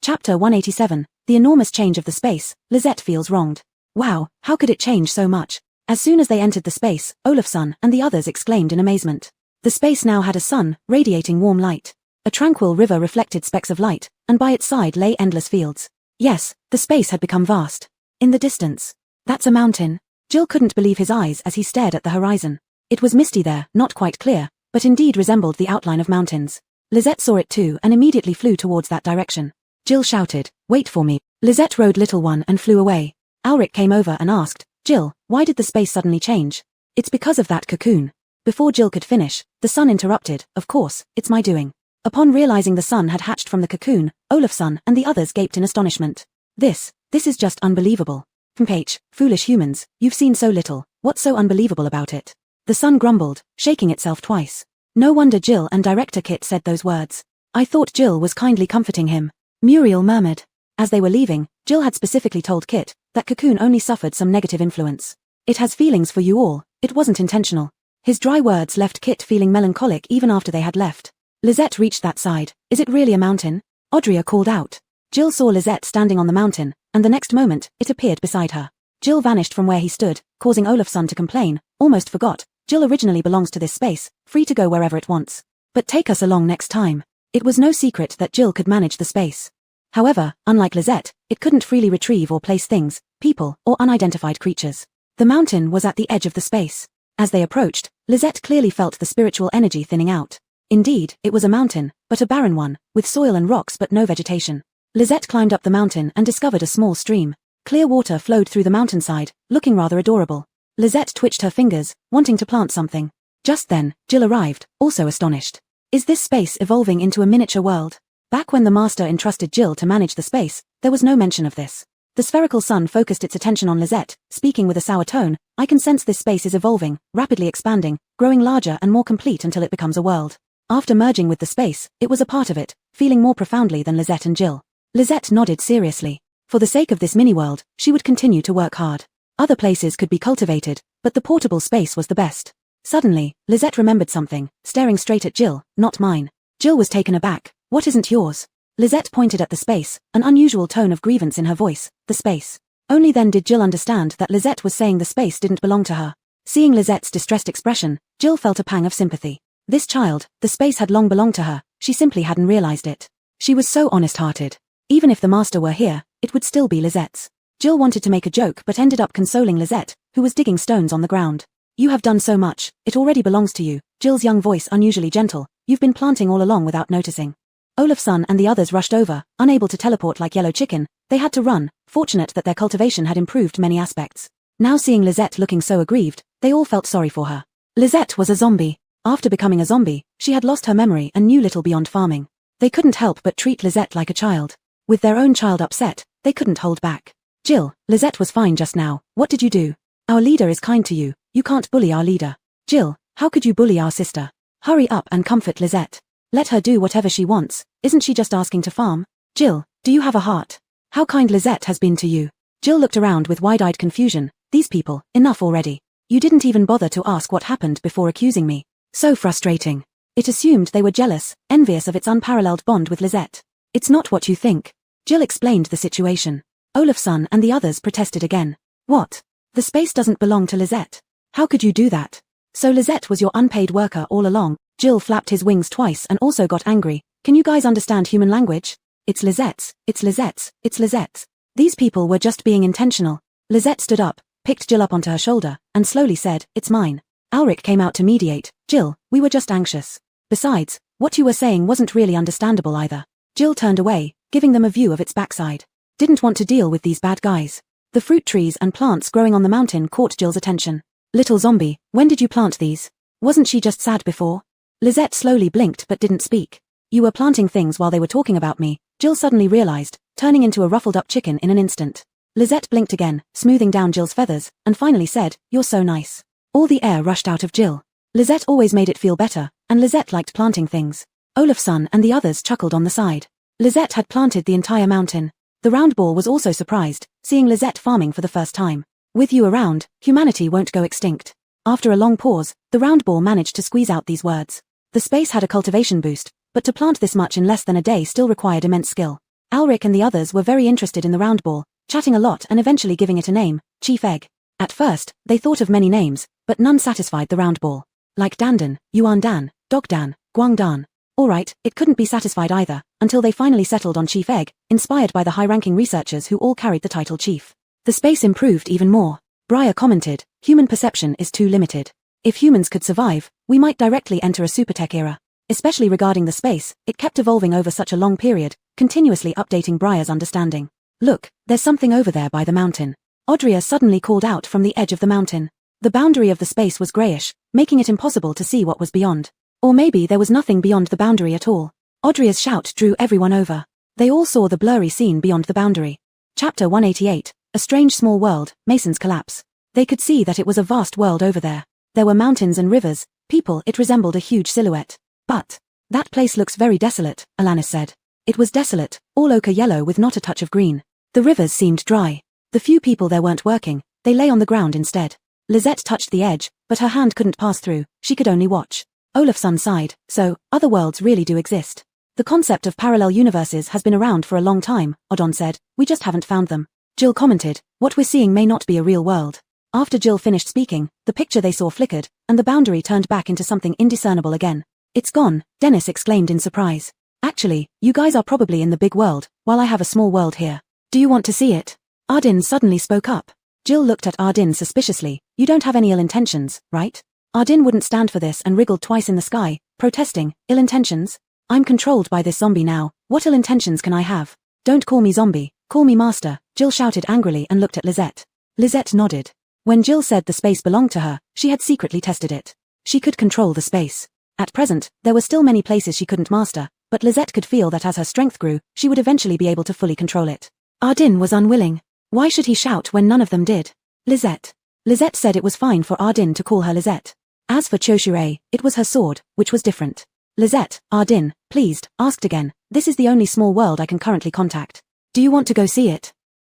Chapter 187, The Enormous Change of the Space, Lisette Feels Wronged. Wow, how could it change so much? As soon as they entered the space, Olafson and the others exclaimed in amazement. The space now had a sun, radiating warm light. A tranquil river reflected specks of light, and by its side lay endless fields. Yes, the space had become vast. In the distance. That's a mountain. Jill couldn't believe his eyes as he stared at the horizon. It was misty there, not quite clear, but indeed resembled the outline of mountains. Lisette saw it too and immediately flew towards that direction. Jill shouted, "Wait for me." Lisette rode Little One and flew away. Alric came over and asked, "Jill, why did the space suddenly change?" "It's because of that cocoon." Before Jill could finish, the sun interrupted, "Of course, it's my doing." Upon realizing the sun had hatched from the cocoon, Olafson and the others gaped in astonishment. This is just unbelievable. H, foolish humans, you've seen so little, what's so unbelievable about it? The sun grumbled, shaking itself twice. No wonder Jill and Director Kit said those words. I thought Jill was kindly comforting him. Muriel murmured. As they were leaving, Jill had specifically told Kit that cocoon only suffered some negative influence. It has feelings for you all, it wasn't intentional. His dry words left Kit feeling melancholic even after they had left. Lisette reached that side. Is it really a mountain? Audria called out. Jill saw Lisette standing on the mountain, and the next moment, it appeared beside her. Jill vanished from where he stood, causing Olafson to complain, almost forgot. Jill originally belongs to this space, free to go wherever it wants. But take us along next time. It was no secret that Jill could manage the space. However, unlike Lisette, it couldn't freely retrieve or place things, people, or unidentified creatures. The mountain was at the edge of the space. As they approached, Lisette clearly felt the spiritual energy thinning out. Indeed, it was a mountain, but a barren one, with soil and rocks but no vegetation. Lisette climbed up the mountain and discovered a small stream. Clear water flowed through the mountainside, looking rather adorable. Lisette twitched her fingers, wanting to plant something. Just then, Jill arrived, also astonished. Is this space evolving into a miniature world? Back when the master entrusted Jill to manage the space, there was no mention of this. The spherical sun focused its attention on Lisette, speaking with a sour tone. I can sense this space is evolving, rapidly expanding, growing larger and more complete until it becomes a world. After merging with the space, it was a part of it, feeling more profoundly than Lisette and Jill. Lisette nodded seriously. For the sake of this mini-world, she would continue to work hard. Other places could be cultivated, but the portable space was the best. Suddenly, Lisette remembered something, staring straight at Jill, not mine. Jill was taken aback. What isn't yours? Lisette pointed at the space, an unusual tone of grievance in her voice, the space. Only then did Jill understand that Lisette was saying the space didn't belong to her. Seeing Lisette's distressed expression, Jill felt a pang of sympathy. This child, the space had long belonged to her, she simply hadn't realized it. She was so honest-hearted. Even if the master were here, it would still be Lisette's. Jill wanted to make a joke but ended up consoling Lisette, who was digging stones on the ground. You have done so much, it already belongs to you, Jill's young voice unusually gentle. You've been planting all along without noticing. Olafson and the others rushed over, unable to teleport like Yellow Chicken. They had to run, fortunate that their cultivation had improved many aspects. Now seeing Lisette looking so aggrieved, they all felt sorry for her. Lisette was a zombie. After becoming a zombie, she had lost her memory and knew little beyond farming. They couldn't help but treat Lisette like a child. With their own child upset, they couldn't hold back. Jill, Lisette was fine just now. What did you do? Our leader is kind to you. You can't bully our leader. Jill, how could you bully our sister? Hurry up and comfort Lisette. Let her do whatever she wants. Isn't she just asking to farm? Jill, do you have a heart? How kind Lisette has been to you. Jill looked around with wide-eyed confusion. These people, enough already. You didn't even bother to ask what happened before accusing me. So frustrating. It assumed they were jealous, envious of its unparalleled bond with Lisette. It's not what you think. Jill explained the situation. Olafson and the others protested again. What? The space doesn't belong to Lisette. How could you do that? So Lisette was your unpaid worker all along. Jill flapped his wings twice and also got angry. Can you guys understand human language? It's Lizette's, it's Lizette's, it's Lizette's. These people were just being intentional. Lizette stood up, picked Jill up onto her shoulder, and slowly said, it's mine. Alric came out to mediate. Jill, we were just anxious. Besides, what you were saying wasn't really understandable either. Jill turned away, giving them a view of its backside. Didn't want to deal with these bad guys. The fruit trees and plants growing on the mountain caught Jill's attention. Little zombie, when did you plant these? Wasn't she just sad before? Lizette slowly blinked but didn't speak. You were planting things while they were talking about me, Jill suddenly realized, turning into a ruffled-up chicken in an instant. Lizette blinked again, smoothing down Jill's feathers, and finally said, you're so nice. All the air rushed out of Jill. Lizette always made it feel better, and Lizette liked planting things. Olafson and the others chuckled on the side. Lizette had planted the entire mountain. The round ball was also surprised, seeing Lizette farming for the first time. With you around, humanity won't go extinct. After a long pause, the round ball managed to squeeze out these words. The space had a cultivation boost, but to plant this much in less than a day still required immense skill. Alric and the others were very interested in the round ball, chatting a lot and eventually giving it a name, Chief Egg. At first, they thought of many names, but none satisfied the round ball. Like Dandan, Yuan Dan, Dog Dan, Guang Dan. Alright, it couldn't be satisfied either, until they finally settled on Chief Egg, inspired by the high-ranking researchers who all carried the title Chief. The space improved even more. Briar commented, human perception is too limited. If humans could survive, we might directly enter a supertech era. Especially regarding the space, it kept evolving over such a long period, continuously updating Briar's understanding. Look, there's something over there by the mountain. Audria suddenly called out from the edge of the mountain. The boundary of the space was grayish, making it impossible to see what was beyond. Or maybe there was nothing beyond the boundary at all. Audria's shout drew everyone over. They all saw the blurry scene beyond the boundary. Chapter 188, A Strange Small World, Mason's Collapse. They could see that it was a vast world over there. There were mountains and rivers, people. It resembled a huge silhouette. But that place looks very desolate, Alanis said. It was desolate, all ochre yellow with not a touch of green. The rivers seemed dry. The few people there weren't working, they lay on the ground instead. Lizette touched the edge, but her hand couldn't pass through, she could only watch. Olafson sighed, so, other worlds really do exist. The concept of parallel universes has been around for a long time, Odon said, we just haven't found them. Jill commented, what we're seeing may not be a real world. After Jill finished speaking, the picture they saw flickered, and the boundary turned back into something indiscernible again. It's gone, Dennis exclaimed in surprise. Actually, you guys are probably in the big world, while I have a small world here. Do you want to see it? Ardyn suddenly spoke up. Jill looked at Ardyn suspiciously. You don't have any ill intentions, right? Ardyn wouldn't stand for this and wriggled twice in the sky, protesting, ill intentions? I'm controlled by this zombie now, what ill intentions can I have? Don't call me zombie, call me master, Jill shouted angrily and looked at Lizette. Lizette nodded. When Jill said the space belonged to her, she had secretly tested it. She could control the space. At present, there were still many places she couldn't master, but Lizette could feel that as her strength grew, she would eventually be able to fully control it. Ardyn was unwilling. Why should he shout when none of them did? Lizette. Lizette said it was fine for Ardyn to call her Lizette. As for Choshure, it was her sword, which was different. Lizette, Ardyn, pleased, asked again, this is the only small world I can currently contact. Do you want to go see it?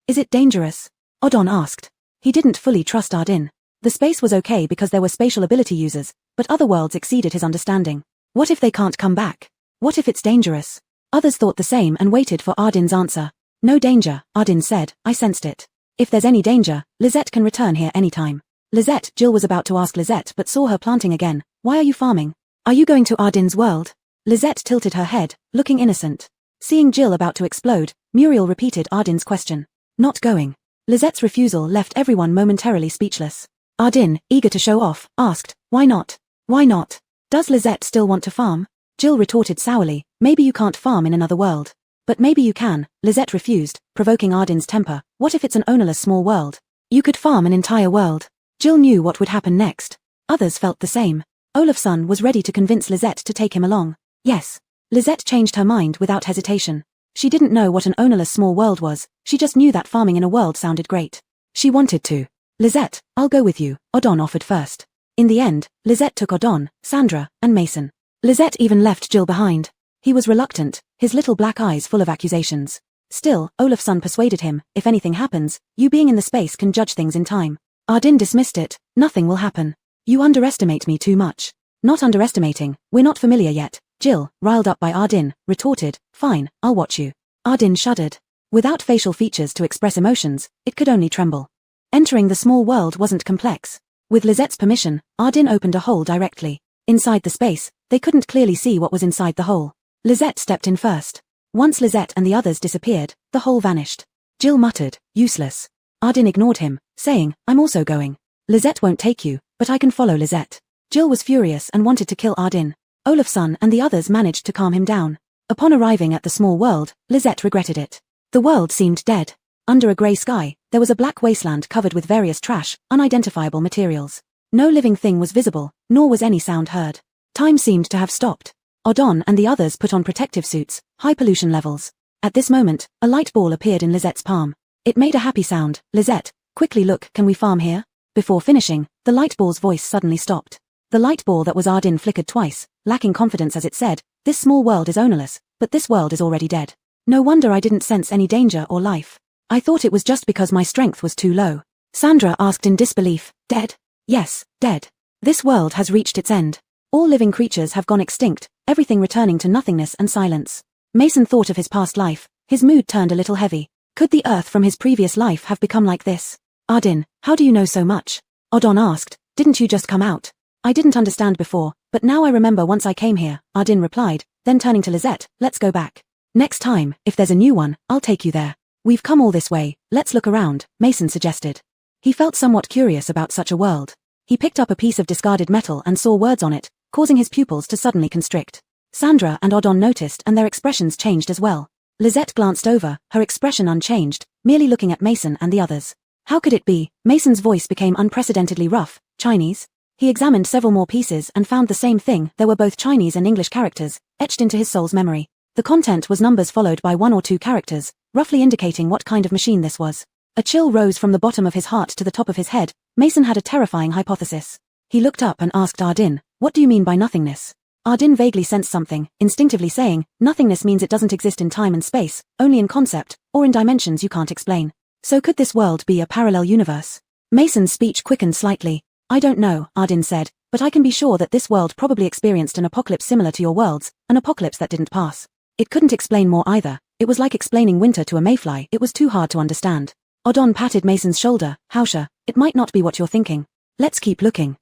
Is it dangerous? Odon asked. He didn't fully trust Ardyn. The space was okay because there were spatial ability users, but other worlds exceeded his understanding. What if they can't come back? What if it's dangerous? Others thought the same and waited for Ardyn's answer. No danger, Ardyn said, I sensed it. If there's any danger, Lizette can return here anytime. Lizette, Jill was about to ask Lizette but saw her planting again. Why are you farming? Are you going to Ardyn's world? Lizette tilted her head, looking innocent. Seeing Jill about to explode, Muriel repeated Ardyn's question. Not going. Lizette's refusal left everyone momentarily speechless. Ardyn, eager to show off, asked, why not? Why not? Does Lizette still want to farm? Jill retorted sourly, maybe you can't farm in another world. But maybe you can, Lizette refused, provoking Ardyn's temper. What if it's an ownerless small world? You could farm an entire world. Jill knew what would happen next. Others felt the same. Olafson was ready to convince Lizette to take him along. Yes. Lizette changed her mind without hesitation. She didn't know what an ownerless small world was, she just knew that farming in a world sounded great. She wanted to. Lizette, I'll go with you, Odon offered first. In the end, Lizette took Odon, Sandra, and Mason. Lizette even left Jill behind. He was reluctant, his little black eyes full of accusations. Still, Olafson persuaded him, if anything happens, you being in the space can judge things in time. Ardyn dismissed it, nothing will happen. You underestimate me too much. Not underestimating, we're not familiar yet. Jill, riled up by Ardyn, retorted, fine, I'll watch you. Ardyn shuddered. Without facial features to express emotions, it could only tremble. Entering the small world wasn't complex. With Lizette's permission, Ardyn opened a hole directly. Inside the space, they couldn't clearly see what was inside the hole. Lisette stepped in first. Once Lisette and the others disappeared, the whole vanished. Jill muttered, useless. Ardin ignored him, saying, I'm also going. Lisette won't take you, but I can follow Lisette. Jill was furious and wanted to kill Ardin. Olafson and the others managed to calm him down. Upon arriving at the small world, Lisette regretted it. The world seemed dead. Under a grey sky, there was a black wasteland covered with various trash, unidentifiable materials. No living thing was visible, nor was any sound heard. Time seemed to have stopped. Odon and the others put on protective suits, high pollution levels. At this moment, a light ball appeared in Lisette's palm. It made a happy sound. Lisette, quickly look, can we farm here? Before finishing, the light ball's voice suddenly stopped. The light ball that was Ardin flickered twice, lacking confidence as it said, this small world is ownerless, but this world is already dead. No wonder I didn't sense any danger or life. I thought it was just because my strength was too low. Sandra asked in disbelief, dead? Yes, dead. This world has reached its end. All living creatures have gone extinct, everything returning to nothingness and silence. Mason thought of his past life, his mood turned a little heavy. Could the earth from his previous life have become like this? Ardin, how do you know so much? Odon asked, didn't you just come out? I didn't understand before, but now I remember once I came here, Ardin replied, then turning to Lisette, let's go back. Next time, if there's a new one, I'll take you there. We've come all this way, let's look around, Mason suggested. He felt somewhat curious about such a world. He picked up a piece of discarded metal and saw words on it, causing his pupils to suddenly constrict. Sandra and Odon noticed and their expressions changed as well. Lisette glanced over, her expression unchanged, merely looking at Mason and the others. How could it be? Mason's voice became unprecedentedly rough. Chinese? He examined several more pieces and found the same thing. There were both Chinese and English characters, etched into his soul's memory. The content was numbers followed by 1 or 2 characters, roughly indicating what kind of machine this was. A chill rose from the bottom of his heart to the top of his head. Mason had a terrifying hypothesis. He looked up and asked Ardin, what do you mean by nothingness? Ardin vaguely sensed something, instinctively saying, nothingness means it doesn't exist in time and space, only in concept, or in dimensions you can't explain. So could this world be a parallel universe? Mason's speech quickened slightly. I don't know, Ardin said, but I can be sure that this world probably experienced an apocalypse similar to your world's, an apocalypse that didn't pass. It couldn't explain more either. It was like explaining winter to a mayfly. It was too hard to understand. Odon patted Mason's shoulder. Hausha, it might not be what you're thinking. Let's keep looking.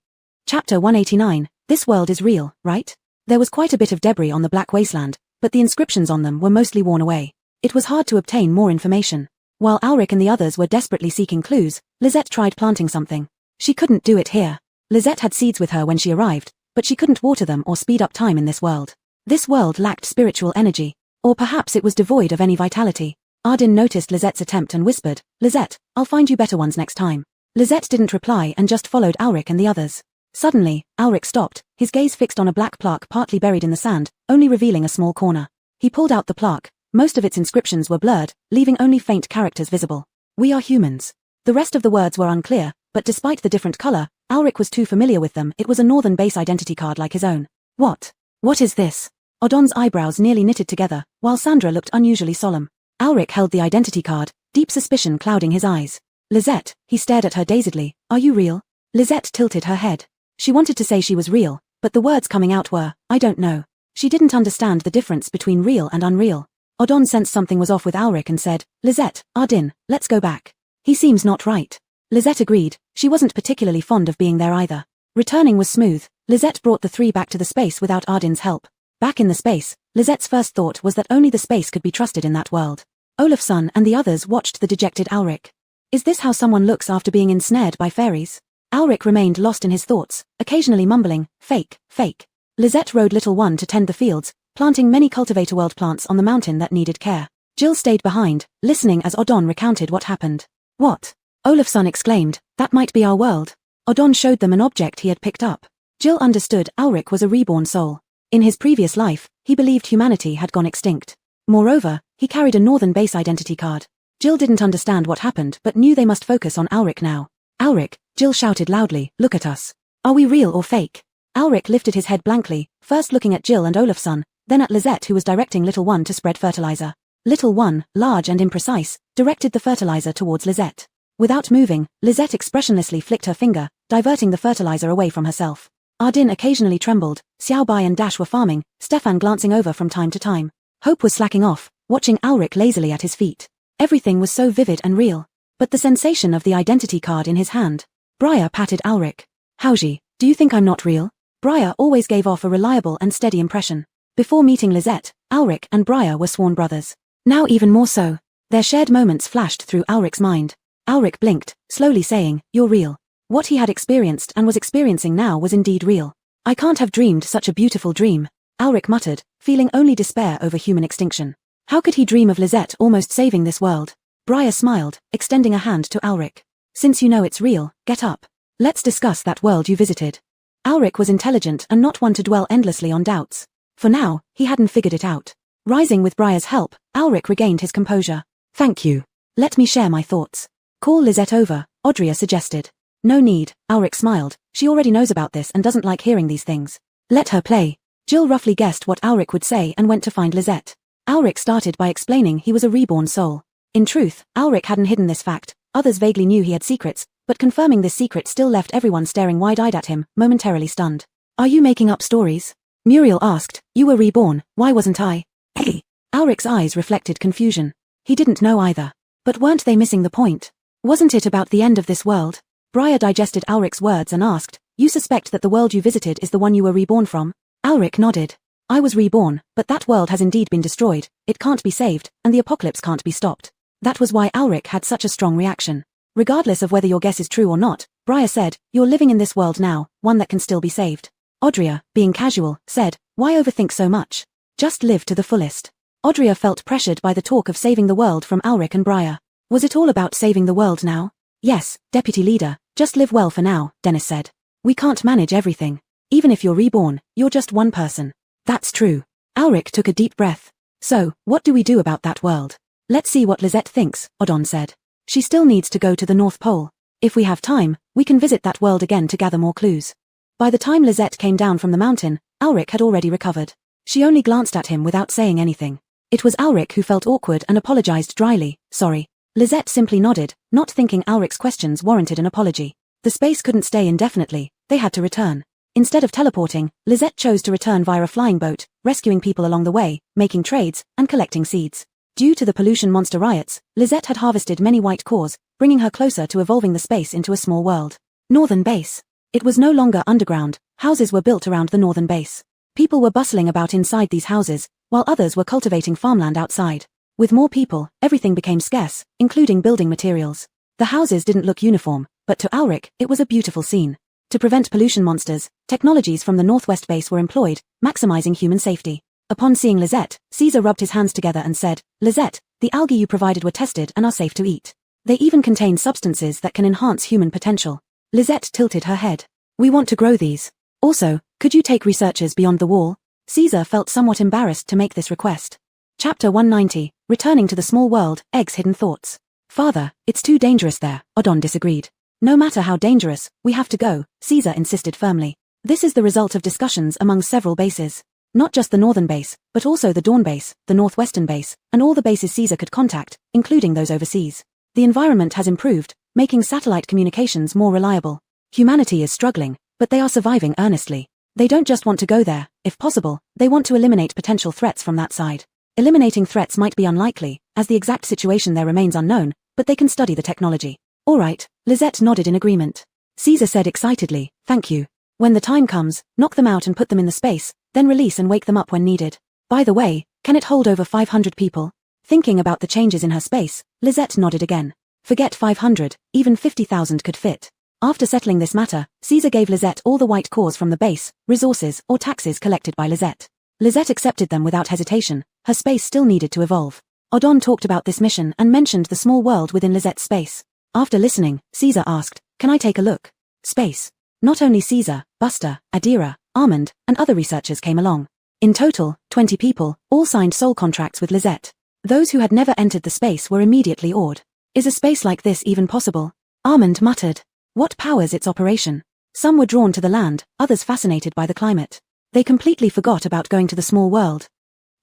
Chapter 189. This world is real, right? There was quite a bit of debris on the black wasteland, but the inscriptions on them were mostly worn away. It was hard to obtain more information. While Alric and the others were desperately seeking clues, Lisette tried planting something. She couldn't do it here. Lisette had seeds with her when she arrived, but she couldn't water them or speed up time in this world. This world lacked spiritual energy. Or perhaps it was devoid of any vitality. Ardin noticed Lisette's attempt and whispered, Lisette, I'll find you better ones next time. Lisette didn't reply and just followed Alric and the others. Suddenly, Alric stopped, his gaze fixed on a black plaque partly buried in the sand, only revealing a small corner. He pulled out the plaque. Most of its inscriptions were blurred, leaving only faint characters visible. We are humans. The rest of the words were unclear, but despite the different color, Alric was too familiar with them. It was a northern base identity card like his own. What? What is this? Odon's eyebrows nearly knitted together, while Sandra looked unusually solemn. Alric held the identity card, deep suspicion clouding his eyes. Lisette, he stared at her dazedly, are you real? Lisette tilted her head. She wanted to say she was real, but the words coming out were, I don't know. She didn't understand the difference between real and unreal. Odon sensed something was off with Alric and said, Lisette, Ardin, let's go back. He seems not right. Lisette agreed, she wasn't particularly fond of being there either. Returning was smooth. Lisette brought the 3 back to the space without Ardin's help. Back in the space, Lisette's first thought was that only the space could be trusted in that world. Olafson and the others watched the dejected Alric. Is this how someone looks after being ensnared by fairies? Alric remained lost in his thoughts, occasionally mumbling, fake, fake. Lisette rode Little One to tend the fields, planting many cultivator world plants on the mountain that needed care. Jill stayed behind, listening as Odon recounted what happened. What? Olafson exclaimed, that might be our world. Odon showed them an object he had picked up. Jill understood Alric was a reborn soul. In his previous life, he believed humanity had gone extinct. Moreover, he carried a northern base identity card. Jill didn't understand what happened but knew they must focus on Alric now. Alric, Jill shouted loudly, look at us. Are we real or fake? Alric lifted his head blankly, first looking at Jill and Olafson, then at Lisette who was directing Little One to spread fertilizer. Little One, large and imprecise, directed the fertilizer towards Lisette. Without moving, Lisette expressionlessly flicked her finger, diverting the fertilizer away from herself. Ardin occasionally trembled, Xiao Bai and Dash were farming, Stefan glancing over from time to time. Hope was slacking off, watching Alric lazily at his feet. Everything was so vivid and real. But the sensation of the identity card in his hand. Briar patted Alric. Haoji, do you think I'm not real? Briar always gave off a reliable and steady impression. Before meeting Lizette, Ulrich and Briar were sworn brothers. Now even more so. Their shared moments flashed through Ulrich's mind. Ulrich blinked, slowly saying, "You're real." What he had experienced and was experiencing now was indeed real. "I can't have dreamed such a beautiful dream," Ulrich muttered, feeling only despair over human extinction. How could he dream of Lizette almost saving this world? Briar smiled, extending a hand to Ulrich. "Since you know it's real, get up. Let's discuss that world you visited." Ulrich was intelligent and not one to dwell endlessly on doubts. For now, he hadn't figured it out. Rising with Briar's help, Ulrich regained his composure. "Thank you. Let me share my thoughts." "Call Lizette over," Audrey suggested. "No need," Ulrich smiled. "She already knows about this and doesn't like hearing these things. Let her play." Jill roughly guessed what Ulrich would say and went to find Lizette. Ulrich started by explaining he was a reborn soul. In truth, Ulrich hadn't hidden this fact. Others vaguely knew he had secrets, but confirming this secret still left everyone staring wide-eyed at him, momentarily stunned. "Are you making up stories?" Muriel asked. "You were reborn, why wasn't I?" "Hey." Ulrich's eyes reflected confusion. He didn't know either. But weren't they missing the point? Wasn't it about the end of this world? Briar digested Ulrich's words and asked, "You suspect that the world you visited is the one you were reborn from?" Ulrich nodded. "I was reborn, but that world has indeed been destroyed, it can't be saved, and the apocalypse can't be stopped." That was why Ulrich had such a strong reaction. "Regardless of whether your guess is true or not," Briar said, "you're living in this world now, one that can still be saved." Audrey, being casual, said, "Why overthink so much? Just live to the fullest." Audrey felt pressured by the talk of saving the world from Ulrich and Briar. Was it all about saving the world now? "Yes, Deputy Leader, just live well for now," Dennis said. "We can't manage everything. Even if you're reborn, you're just one person." "That's true." Ulrich took a deep breath. "So, what do we do about that world?" "Let's see what Lizette thinks," Odon said. "She still needs to go to the North Pole. If we have time, we can visit that world again to gather more clues." By the time Lizette came down from the mountain, Ulrich had already recovered. She only glanced at him without saying anything. It was Ulrich who felt awkward and apologized dryly, "Sorry." Lizette simply nodded, not thinking Ulrich's questions warranted an apology. The space couldn't stay indefinitely, they had to return. Instead of teleporting, Lizette chose to return via a flying boat, rescuing people along the way, making trades, and collecting seeds. Due to the pollution monster riots, Lizette had harvested many white cores, bringing her closer to evolving the space into a small world. Northern Base. It was no longer underground, houses were built around the northern base. People were bustling about inside these houses, while others were cultivating farmland outside. With more people, everything became scarce, including building materials. The houses didn't look uniform, but to Ulrich, it was a beautiful scene. To prevent pollution monsters, technologies from the Northwest base were employed, maximizing human safety. Upon seeing Lizette, Caesar rubbed his hands together and said, "Lizette, the algae you provided were tested and are safe to eat. They even contain substances that can enhance human potential." Lizette tilted her head. "We want to grow these. Also, could you take researchers beyond the wall?" Caesar felt somewhat embarrassed to make this request. Chapter 190, Returning to the Small World, Egg's Hidden Thoughts. "Father, it's too dangerous there," Odon disagreed. "No matter how dangerous, we have to go," Caesar insisted firmly. This is the result of discussions among several bases. Not just the northern base, but also the Dawn base, the northwestern base, and all the bases Caesar could contact, including those overseas. The environment has improved, making satellite communications more reliable. Humanity is struggling, but they are surviving earnestly. They don't just want to go there, if possible, they want to eliminate potential threats from that side. Eliminating threats might be unlikely, as the exact situation there remains unknown, but they can study the technology. "All right," Lizette nodded in agreement. Caesar said excitedly, "Thank you. When the time comes, knock them out and put them in the space, then release and wake them up when needed. By the way, can it hold over 500 people?" Thinking about the changes in her space, Lizette nodded again. Forget 500, even 50,000 could fit. After settling this matter, Caesar gave Lizette all the white cores from the base, resources, or taxes collected by Lizette. Lizette accepted them without hesitation, her space still needed to evolve. Odon talked about this mission and mentioned the small world within Lizette's space. After listening, Caesar asked, "Can I take a look?" Space. Not only Caesar, Buster, Adira, Armand, and other researchers came along. In total, 20 people, all signed soul contracts with Lizette. Those who had never entered the space were immediately awed. "Is a space like this even possible?" Armand muttered. "What powers its operation?" Some were drawn to the land, others fascinated by the climate. They completely forgot about going to the small world.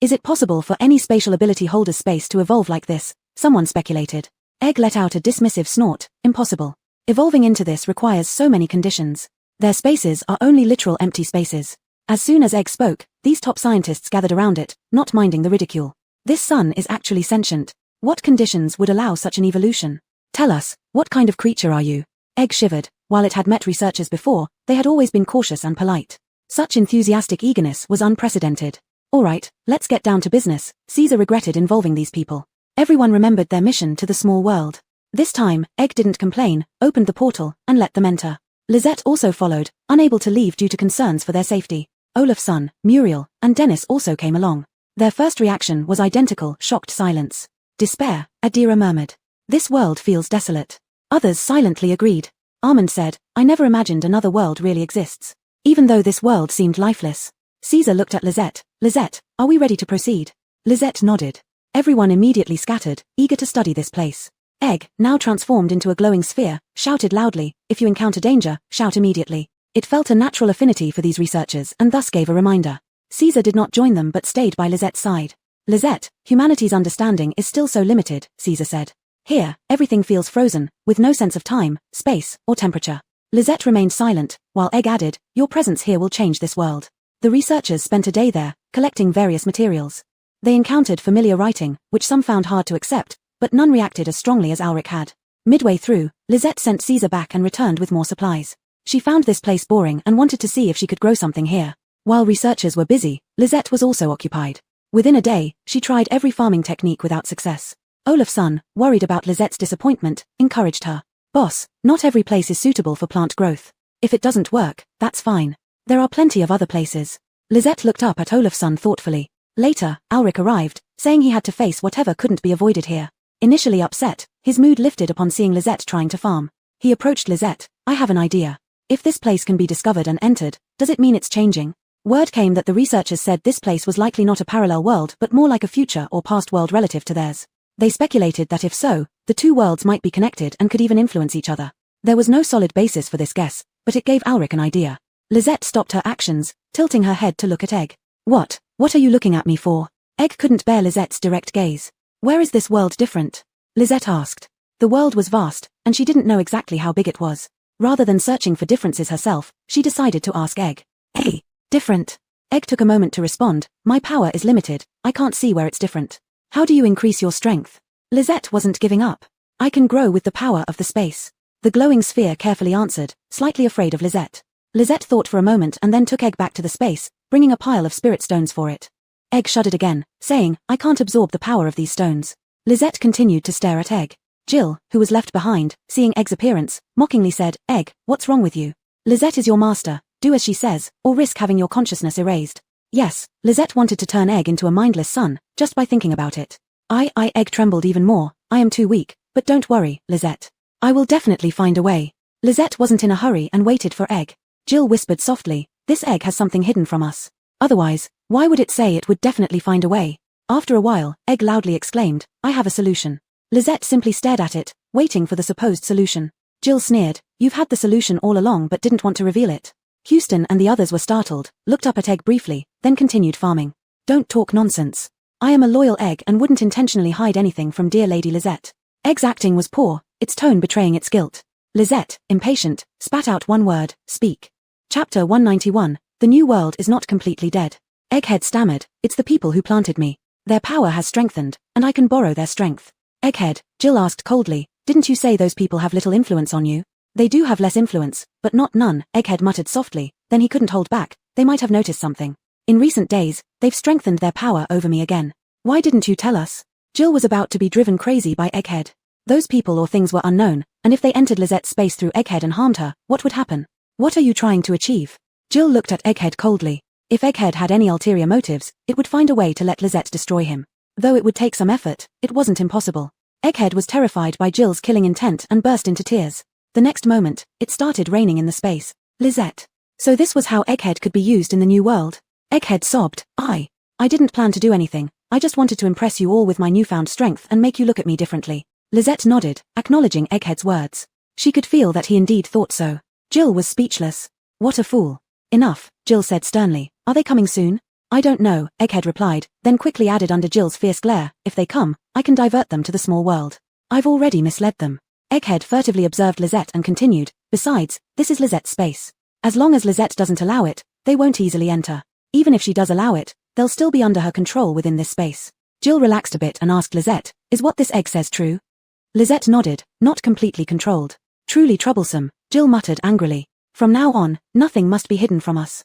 "Is it possible for any spatial ability holder's space to evolve like this?" Someone speculated. Egg let out a dismissive snort. "Impossible. Evolving into this requires so many conditions. Their spaces are only literal empty spaces." As soon as Egg spoke, these top scientists gathered around it, not minding the ridicule. "This sun is actually sentient. What conditions would allow such an evolution? Tell us, what kind of creature are you?" Egg shivered. While it had met researchers before, they had always been cautious and polite. Such enthusiastic eagerness was unprecedented. Alright, let's get down to business. Caesar regretted involving these people. Everyone remembered their mission to the small world. This time, Egg didn't complain, opened the portal, and let them enter. Lisette also followed, unable to leave due to concerns for their safety. Olaf's son, Muriel, and Dennis also came along. Their first reaction was identical, shocked silence. Despair, Adira murmured. This world feels desolate. Others silently agreed. Armand said, I never imagined another world really exists. Even though this world seemed lifeless. Caesar looked at Lisette. Lisette, are we ready to proceed? Lisette nodded. Everyone immediately scattered, eager to study this place. Egg, now transformed into a glowing sphere, shouted loudly, if you encounter danger, shout immediately. It felt a natural affinity for these researchers and thus gave a reminder. Caesar did not join them but stayed by Lisette's side. Lisette, humanity's understanding is still so limited, Caesar said. Here, everything feels frozen, with no sense of time, space, or temperature. Lisette remained silent, while Egg added, your presence here will change this world. The researchers spent a day there, collecting various materials. They encountered familiar writing, which some found hard to accept, but none reacted as strongly as Ulrich had. Midway through, Lisette sent Caesar back and returned with more supplies. She found this place boring and wanted to see if she could grow something here. While researchers were busy, Lisette was also occupied. Within a day, she tried every farming technique without success. Olaf's son, worried about Lisette's disappointment, encouraged her. Boss, not every place is suitable for plant growth. If it doesn't work, that's fine. There are plenty of other places. Lisette looked up at Olaf's son thoughtfully. Later, Ulrich arrived, saying he had to face whatever couldn't be avoided here. Initially upset, his mood lifted upon seeing Lisette trying to farm. He approached Lisette. I have an idea. If this place can be discovered and entered, does it mean it's changing? Word came that the researchers said this place was likely not a parallel world but more like a future or past world relative to theirs. They speculated that if so, the two worlds might be connected and could even influence each other. There was no solid basis for this guess, but it gave Ulrich an idea. Lisette stopped her actions, tilting her head to look at Egg. What are you looking at me for? Egg couldn't bear Lisette's direct gaze. Where is this world different? Lisette asked. The world was vast, and she didn't know exactly how big it was. Rather than searching for differences herself, she decided to ask Egg. Hey, different. Egg took a moment to respond, my power is limited, I can't see where it's different. How do you increase your strength? Lisette wasn't giving up. I can grow with the power of the space. The glowing sphere carefully answered, slightly afraid of Lisette. Lisette thought for a moment and then took Egg back to the space, bringing a pile of spirit stones for it. Egg shuddered again, saying, I can't absorb the power of these stones. Lisette continued to stare at Egg. Jill, who was left behind, seeing Egg's appearance, mockingly said, Egg, what's wrong with you? Lisette is your master, do as she says, or risk having your consciousness erased. Yes, Lisette wanted to turn Egg into a mindless son, just by thinking about it. Egg trembled even more, I am too weak, but don't worry, Lisette. I will definitely find a way. Lisette wasn't in a hurry and waited for Egg. Jill whispered softly, this egg has something hidden from us. Otherwise, why would it say it would definitely find a way? After a while, Egg loudly exclaimed, I have a solution. Lisette simply stared at it, waiting for the supposed solution. Jill sneered, you've had the solution all along but didn't want to reveal it. Houston and the others were startled, looked up at Egg briefly, then continued farming. Don't talk nonsense. I am a loyal Egg and wouldn't intentionally hide anything from dear Lady Lisette. Egg's acting was poor, its tone betraying its guilt. Lisette, impatient, spat out one word, speak. Chapter 191, The New World is not completely dead. Egghead stammered, it's the people who planted me. Their power has strengthened, and I can borrow their strength. Egghead, Jill asked coldly, didn't you say those people have little influence on you? They do have less influence, but not none, Egghead muttered softly, then he couldn't hold back, they might have noticed something. In recent days, they've strengthened their power over me again. Why didn't you tell us? Jill was about to be driven crazy by Egghead. Those people or things were unknown, and if they entered Lisette's space through Egghead and harmed her, what would happen? What are you trying to achieve? Jill looked at Egghead coldly. If Egghead had any ulterior motives, it would find a way to let Lisette destroy him. Though it would take some effort, it wasn't impossible. Egghead was terrified by Jill's killing intent and burst into tears. The next moment, it started raining in the space. Lisette. So this was how Egghead could be used in the new world. Egghead sobbed, I didn't plan to do anything, I just wanted to impress you all with my newfound strength and make you look at me differently. Lisette nodded, acknowledging Egghead's words. She could feel that he indeed thought so. Jill was speechless. What a fool. Enough, Jill said sternly. Are they coming soon? I don't know, Egghead replied, then quickly added under Jill's fierce glare, if they come, I can divert them to the small world. I've already misled them. Egghead furtively observed Lisette and continued, besides, this is Lisette's space. As long as Lisette doesn't allow it, they won't easily enter. Even if she does allow it, they'll still be under her control within this space. Jill relaxed a bit and asked Lisette, is what this egg says true? Lisette nodded, not completely controlled. Truly troublesome, Jill muttered angrily. From now on, nothing must be hidden from us.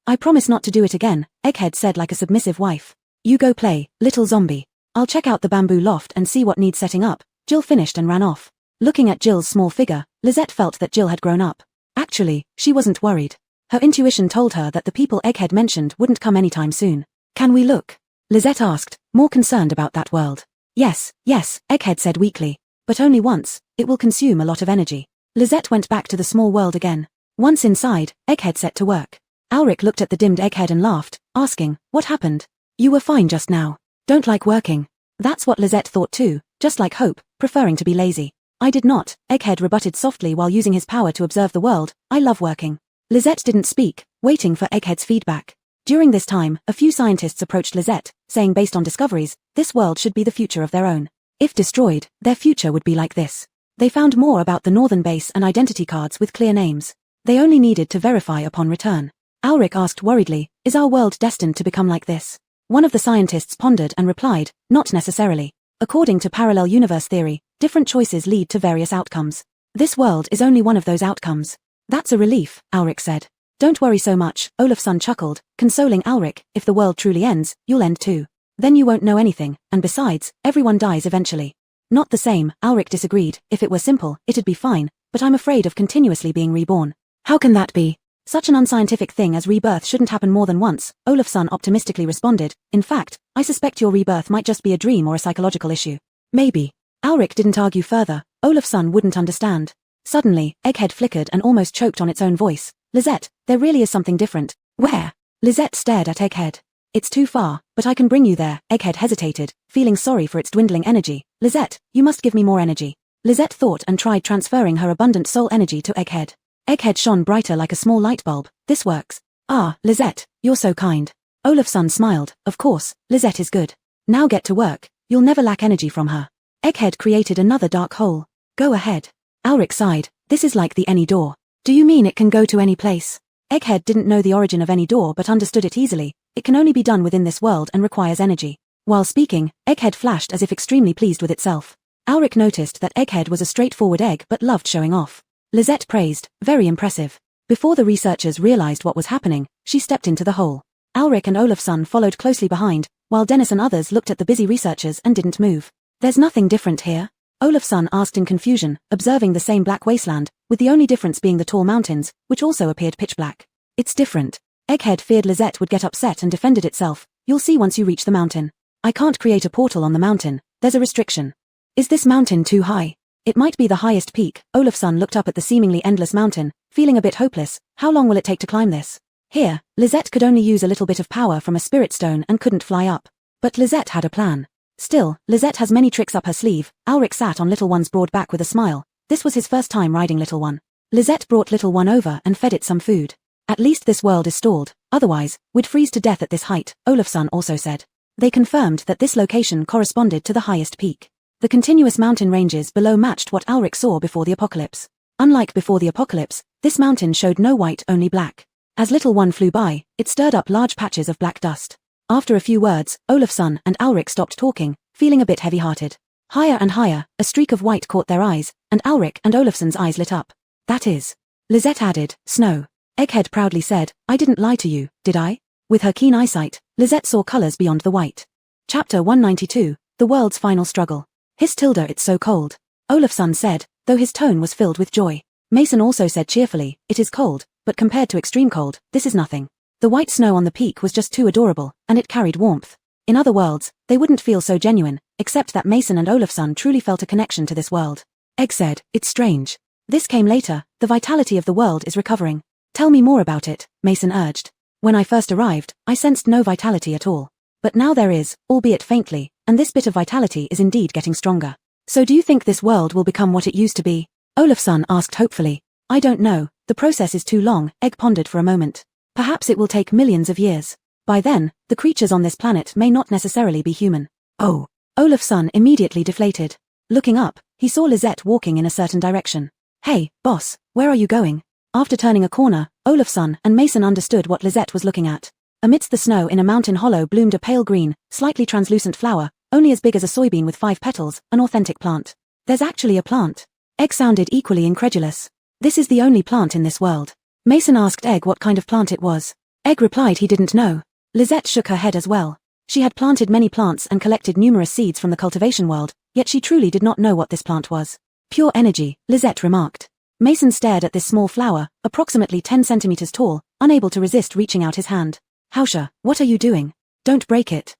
I promise not to do it again, Egghead said like a submissive wife. You go play, little zombie. I'll check out the bamboo loft and see what needs setting up. Jill finished and ran off. Looking at Jill's small figure, Lizette felt that Jill had grown up. Actually, she wasn't worried. Her intuition told her that the people Egghead mentioned wouldn't come anytime soon. Can we look? Lizette asked, more concerned about that world. Yes, Egghead said weakly. But only once, it will consume a lot of energy. Lizette went back to the small world again. Once inside, Egghead set to work. Alric looked at the dimmed Egghead and laughed, asking, what happened? You were fine just now. Don't like working. That's what Lizette thought too, just like Hope, preferring to be lazy. I did not, Egghead rebutted softly while using his power to observe the world. I love working. Lizette didn't speak, waiting for Egghead's feedback. During this time, a few scientists approached Lizette, saying based on discoveries, this world should be the future of their own. If destroyed, their future would be like this. They found more about the northern base and identity cards with clear names. They only needed to verify upon return. Alric asked worriedly, is our world destined to become like this? One of the scientists pondered and replied, not necessarily. According to parallel universe theory, different choices lead to various outcomes. This world is only one of those outcomes. That's a relief, Alric said. Don't worry so much, Olafson chuckled, consoling Alric, if the world truly ends, you'll end too. Then you won't know anything, and besides, everyone dies eventually. Not the same, Alric disagreed, if it were simple, it'd be fine, but I'm afraid of continuously being reborn. How can that be? Such an unscientific thing as rebirth shouldn't happen more than once, Olafson optimistically responded. In fact, I suspect your rebirth might just be a dream or a psychological issue. Maybe. Alric didn't argue further. Olafson wouldn't understand. Suddenly, Egghead flickered and almost choked on its own voice. Lizette, there really is something different. Where? Lizette stared at Egghead. It's too far, but I can bring you there. Egghead hesitated, feeling sorry for its dwindling energy. Lizette, you must give me more energy. Lizette thought and tried transferring her abundant soul energy to Egghead. Egghead shone brighter like a small light bulb. This works. Ah, Lizette, you're so kind. Olafson smiled. Of course, Lizette is good. Now get to work. You'll never lack energy from her. Egghead created another dark hole. Go ahead. Alric sighed. This is like the any door. Do you mean it can go to any place? Egghead didn't know the origin of any door but understood it easily. It can only be done within this world and requires energy. While speaking, Egghead flashed as if extremely pleased with itself. Alric noticed that Egghead was a straightforward egg but loved showing off. Lizette praised, very impressive. Before the researchers realized what was happening, she stepped into the hole. Alric and Olafson followed closely behind, while Dennis and others looked at the busy researchers and didn't move. There's nothing different here? Olafson asked in confusion, observing the same black wasteland, with the only difference being the tall mountains, which also appeared pitch black. It's different. Egghead feared Lizette would get upset and defended itself. You'll see once you reach the mountain. I can't create a portal on the mountain. There's a restriction. Is this mountain too high? It might be the highest peak. Olafson looked up at the seemingly endless mountain, feeling a bit hopeless. How long will it take to climb this? Here, Lizette could only use a little bit of power from a spirit stone and couldn't fly up. But Lizette had a plan. Still, Lizette has many tricks up her sleeve. Alric sat on Little One's broad back with a smile. This was his first time riding Little One. Lizette brought Little One over and fed it some food. At least this world is stalled, otherwise, we'd freeze to death at this height, Olafson also said. They confirmed that this location corresponded to the highest peak. The continuous mountain ranges below matched what Alric saw before the apocalypse. Unlike before the apocalypse, this mountain showed no white, only black. As Little One flew by, it stirred up large patches of black dust. After a few words, Olafson and Alric stopped talking, feeling a bit heavy-hearted. Higher and higher, a streak of white caught their eyes, and Alric and Olafson's eyes lit up. That is. Lizette added, snow. Egghead proudly said, I didn't lie to you, did I? With her keen eyesight, Lizette saw colors beyond the white. Chapter 192, The World's Final Struggle. Hiss Tilda, it's so cold. Olafson said, though his tone was filled with joy. Mason also said cheerfully, it is cold, but compared to extreme cold, this is nothing. The white snow on the peak was just too adorable, and it carried warmth. In other worlds, they wouldn't feel so genuine, except that Mason and Olafson truly felt a connection to this world. Egg said, it's strange. This came later, the vitality of the world is recovering. Tell me more about it, Mason urged. When I first arrived, I sensed no vitality at all. But now there is, albeit faintly, and this bit of vitality is indeed getting stronger. So do you think this world will become what it used to be? Olafson asked hopefully. I don't know, the process is too long, Egg pondered for a moment. Perhaps it will take millions of years. By then, the creatures on this planet may not necessarily be human. Oh. Olafson immediately deflated. Looking up, he saw Lizette walking in a certain direction. Hey, boss, where are you going? After turning a corner, Olafson and Mason understood what Lizette was looking at. Amidst the snow in a mountain hollow bloomed a pale green, slightly translucent flower, only as big as a soybean with 5 petals, an authentic plant. There's actually a plant. Egg sounded equally incredulous. This is the only plant in this world. Mason asked Egg what kind of plant it was. Egg replied he didn't know. Lizette shook her head as well. She had planted many plants and collected numerous seeds from the cultivation world, yet she truly did not know what this plant was. Pure energy, Lizette remarked. Mason stared at this small flower, approximately 10 centimeters tall, unable to resist reaching out his hand. Hausha, what are you doing? Don't break it.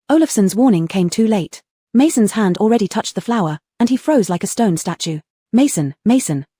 Olafsson's warning came too late. Mason's hand already touched the flower, and he froze like a stone statue. Mason,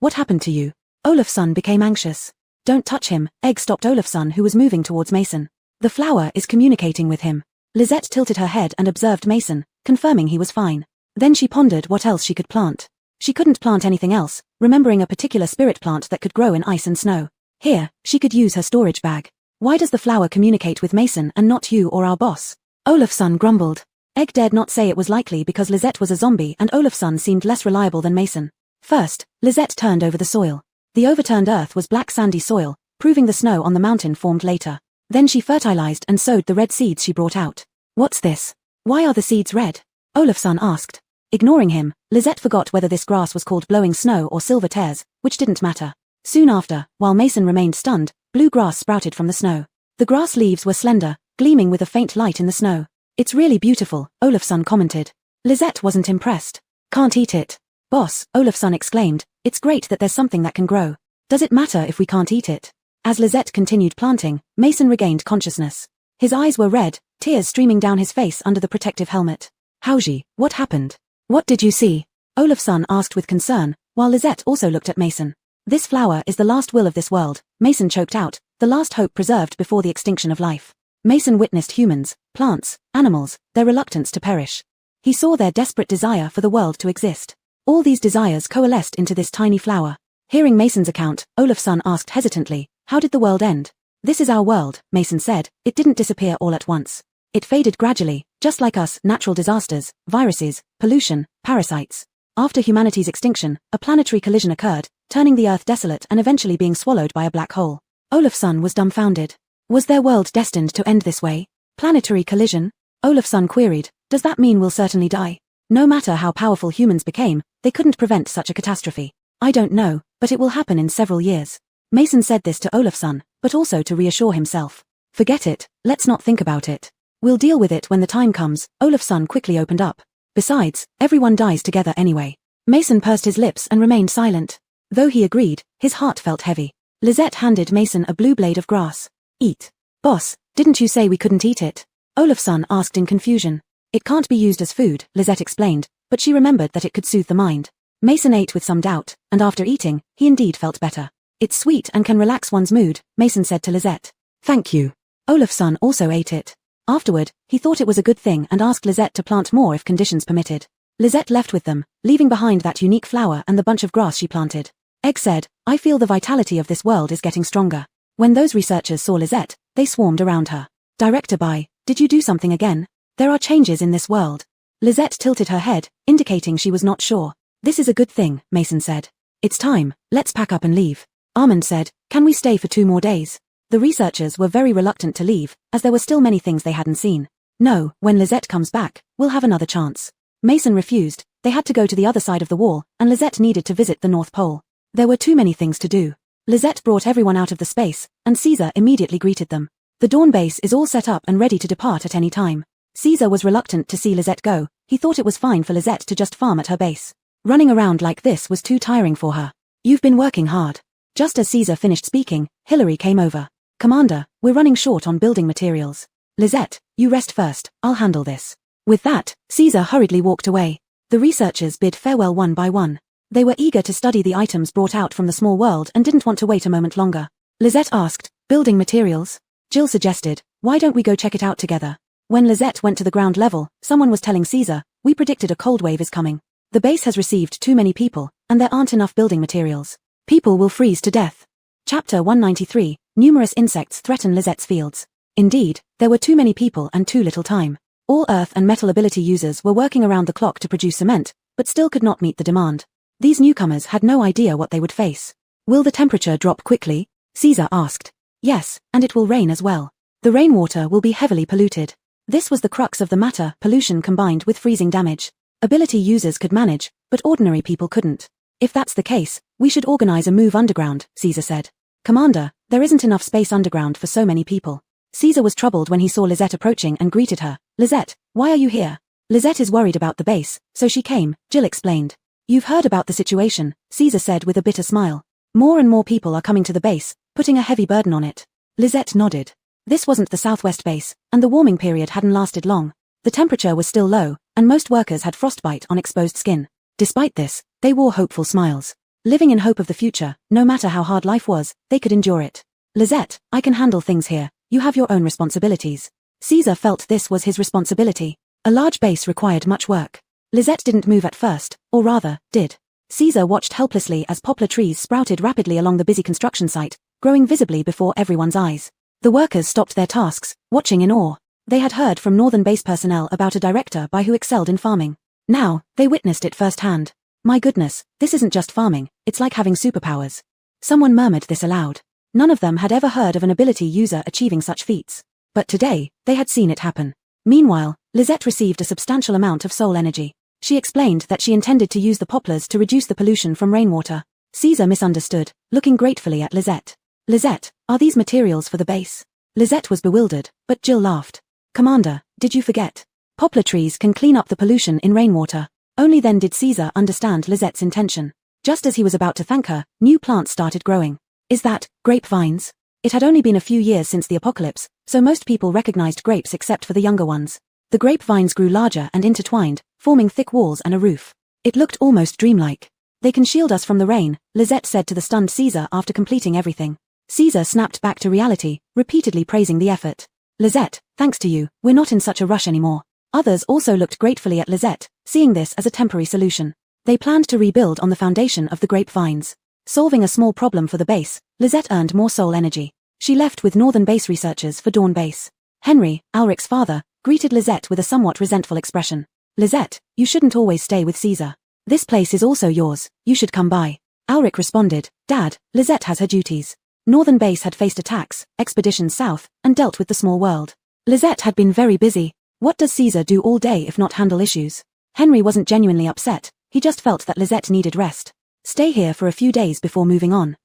what happened to you? Olafsson became anxious. Don't touch him, Egg stopped Olafsson who was moving towards Mason. The flower is communicating with him. Lizette tilted her head and observed Mason, confirming he was fine. Then she pondered what else she could plant. She couldn't plant anything else, remembering a particular spirit plant that could grow in ice and snow. Here, she could use her storage bag. Why does the flower communicate with Mason and not you or our boss? Olafsson grumbled. Egg dared not say it was likely because Lizette was a zombie and Olafsson seemed less reliable than Mason. First, Lizette turned over the soil. The overturned earth was black sandy soil, proving the snow on the mountain formed later. Then she fertilized and sowed the red seeds she brought out. What's this? Why are the seeds red? Olafsson asked. Ignoring him, Lizette forgot whether this grass was called blowing snow or silver tears, which didn't matter. Soon after, while Mason remained stunned, blue grass sprouted from the snow. The grass leaves were slender, gleaming with a faint light in the snow. It's really beautiful, Olafsson commented. Lizette wasn't impressed. Can't eat it. Boss, Olafsson exclaimed, it's great that there's something that can grow. Does it matter if we can't eat it? As Lizette continued planting, Mason regained consciousness. His eyes were red, tears streaming down his face under the protective helmet. Hausha, what happened? What did you see? Olafsson asked with concern, while Lizette also looked at Mason. This flower is the last will of this world, Mason choked out, the last hope preserved before the extinction of life. Mason witnessed humans, plants, animals, their reluctance to perish. He saw their desperate desire for the world to exist. All these desires coalesced into this tiny flower. Hearing Mason's account, Olafsson asked hesitantly, how did the world end? This is our world, Mason said, it didn't disappear all at once. It faded gradually, just like us, natural disasters, viruses, pollution, parasites. After humanity's extinction, a planetary collision occurred, turning the Earth desolate and eventually being swallowed by a black hole. Olafsson was dumbfounded. Was their world destined to end this way? Planetary collision? Olafsson queried, does that mean we'll certainly die? No matter how powerful humans became, they couldn't prevent such a catastrophe. I don't know, but it will happen in several years. Mason said this to Olafsson, but also to reassure himself. Forget it, let's not think about it. We'll deal with it when the time comes, Olafsson quickly opened up. Besides, everyone dies together anyway. Mason pursed his lips and remained silent. Though he agreed, his heart felt heavy. Lizette handed Mason a blue blade of grass. Eat. Boss, didn't you say we couldn't eat it? Olafsson asked in confusion. It can't be used as food, Lizette explained, but she remembered that it could soothe the mind. Mason ate with some doubt, and after eating, he indeed felt better. It's sweet and can relax one's mood, Mason said to Lizette. Thank you. Olafsson also ate it. Afterward, he thought it was a good thing and asked Lizette to plant more if conditions permitted. Lizette left with them, leaving behind that unique flower and the bunch of grass she planted. Egg said, I feel the vitality of this world is getting stronger. When those researchers saw Lizette, they swarmed around her. Director Bai, did you do something again? There are changes in this world. Lizette tilted her head, indicating she was not sure. This is a good thing, Mason said. It's time, let's pack up and leave. Armand said, can we stay for 2 more days? The researchers were very reluctant to leave, as there were still many things they hadn't seen. No, when Lizette comes back, we'll have another chance. Mason refused, they had to go to the other side of the wall, and Lizette needed to visit the North Pole. There were too many things to do. Lizette brought everyone out of the space, and Caesar immediately greeted them. The Dawn base is all set up and ready to depart at any time. Caesar was reluctant to see Lizette go, he thought it was fine for Lizette to just farm at her base. Running around like this was too tiring for her. You've been working hard. Just as Caesar finished speaking, Hillary came over. Commander, we're running short on building materials. Lizette, you rest first, I'll handle this. With that, Caesar hurriedly walked away. The researchers bid farewell one by one. They were eager to study the items brought out from the small world and didn't want to wait a moment longer. Lizette asked, building materials? Jill suggested, why don't we go check it out together? When Lizette went to the ground level, someone was telling Caesar, we predicted a cold wave is coming. The base has received too many people, and there aren't enough building materials. People will freeze to death. Chapter 193, numerous insects threaten Lizette's fields. Indeed, there were too many people and too little time. All earth and metal ability users were working around the clock to produce cement, but still could not meet the demand. These newcomers had no idea what they would face. Will the temperature drop quickly? Caesar asked. Yes, and it will rain as well. The rainwater will be heavily polluted. This was the crux of the matter, pollution combined with freezing damage. Ability users could manage, but ordinary people couldn't. If that's the case, we should organize a move underground, Caesar said. Commander, There isn't enough space underground for so many people. Caesar was troubled when he saw Lisette approaching and greeted her. Lisette, why are you here? Lisette is worried about the base, so she came, Jill explained. You've heard about the situation, Caesar said with a bitter smile. More and more people are coming to the base, putting a heavy burden on it. Lisette nodded. This wasn't the southwest base, and the warming period hadn't lasted long. The temperature was still low, and most workers had frostbite on exposed skin. Despite this, they wore hopeful smiles. Living in hope of the future, no matter how hard life was, they could endure it. Lisette, I can handle things here, you have your own responsibilities. Caesar felt this was his responsibility. A large base required much work. Lisette didn't move at first, or rather, did. Caesar watched helplessly as poplar trees sprouted rapidly along the busy construction site, growing visibly before everyone's eyes. The workers stopped their tasks, watching in awe. They had heard from Northern Base personnel about a director Bai who excelled in farming. Now, they witnessed it firsthand. My goodness, this isn't just farming, it's like having superpowers. Someone murmured this aloud. None of them had ever heard of an ability user achieving such feats. But today, they had seen it happen. Meanwhile, Lisette received a substantial amount of soul energy. She explained that she intended to use the poplars to reduce the pollution from rainwater. Caesar misunderstood, looking gratefully at Lisette. Lisette, are these materials for the base? Lisette was bewildered, but Jill laughed. Commander, did you forget? Poplar trees can clean up the pollution in rainwater. Only then did Caesar understand Lisette's intention. Just as he was about to thank her, new plants started growing. Is that, grapevines? It had only been a few years since the apocalypse, so most people recognized grapes except for the younger ones. The grapevines grew larger and intertwined, forming thick walls and a roof. It looked almost dreamlike. They can shield us from the rain, Lisette said to the stunned Caesar after completing everything. Caesar snapped back to reality, repeatedly praising the effort. Lisette, thanks to you, we're not in such a rush anymore. Others also looked gratefully at Lisette, seeing this as a temporary solution. They planned to rebuild on the foundation of the grapevines. Solving a small problem for the base, Lisette earned more soul energy. She left with Northern Base researchers for Dawn Base. Henry, Alric's father, greeted Lisette with a somewhat resentful expression. Lisette, you shouldn't always stay with Caesar. This place is also yours, you should come by. Alric responded, Dad, Lisette has her duties. Northern Base had faced attacks, expeditions south, and dealt with the small world. Lisette had been very busy. What does Caesar do all day if not handle issues? Henry wasn't genuinely upset, he just felt that Lisette needed rest. Stay here for a few days before moving on.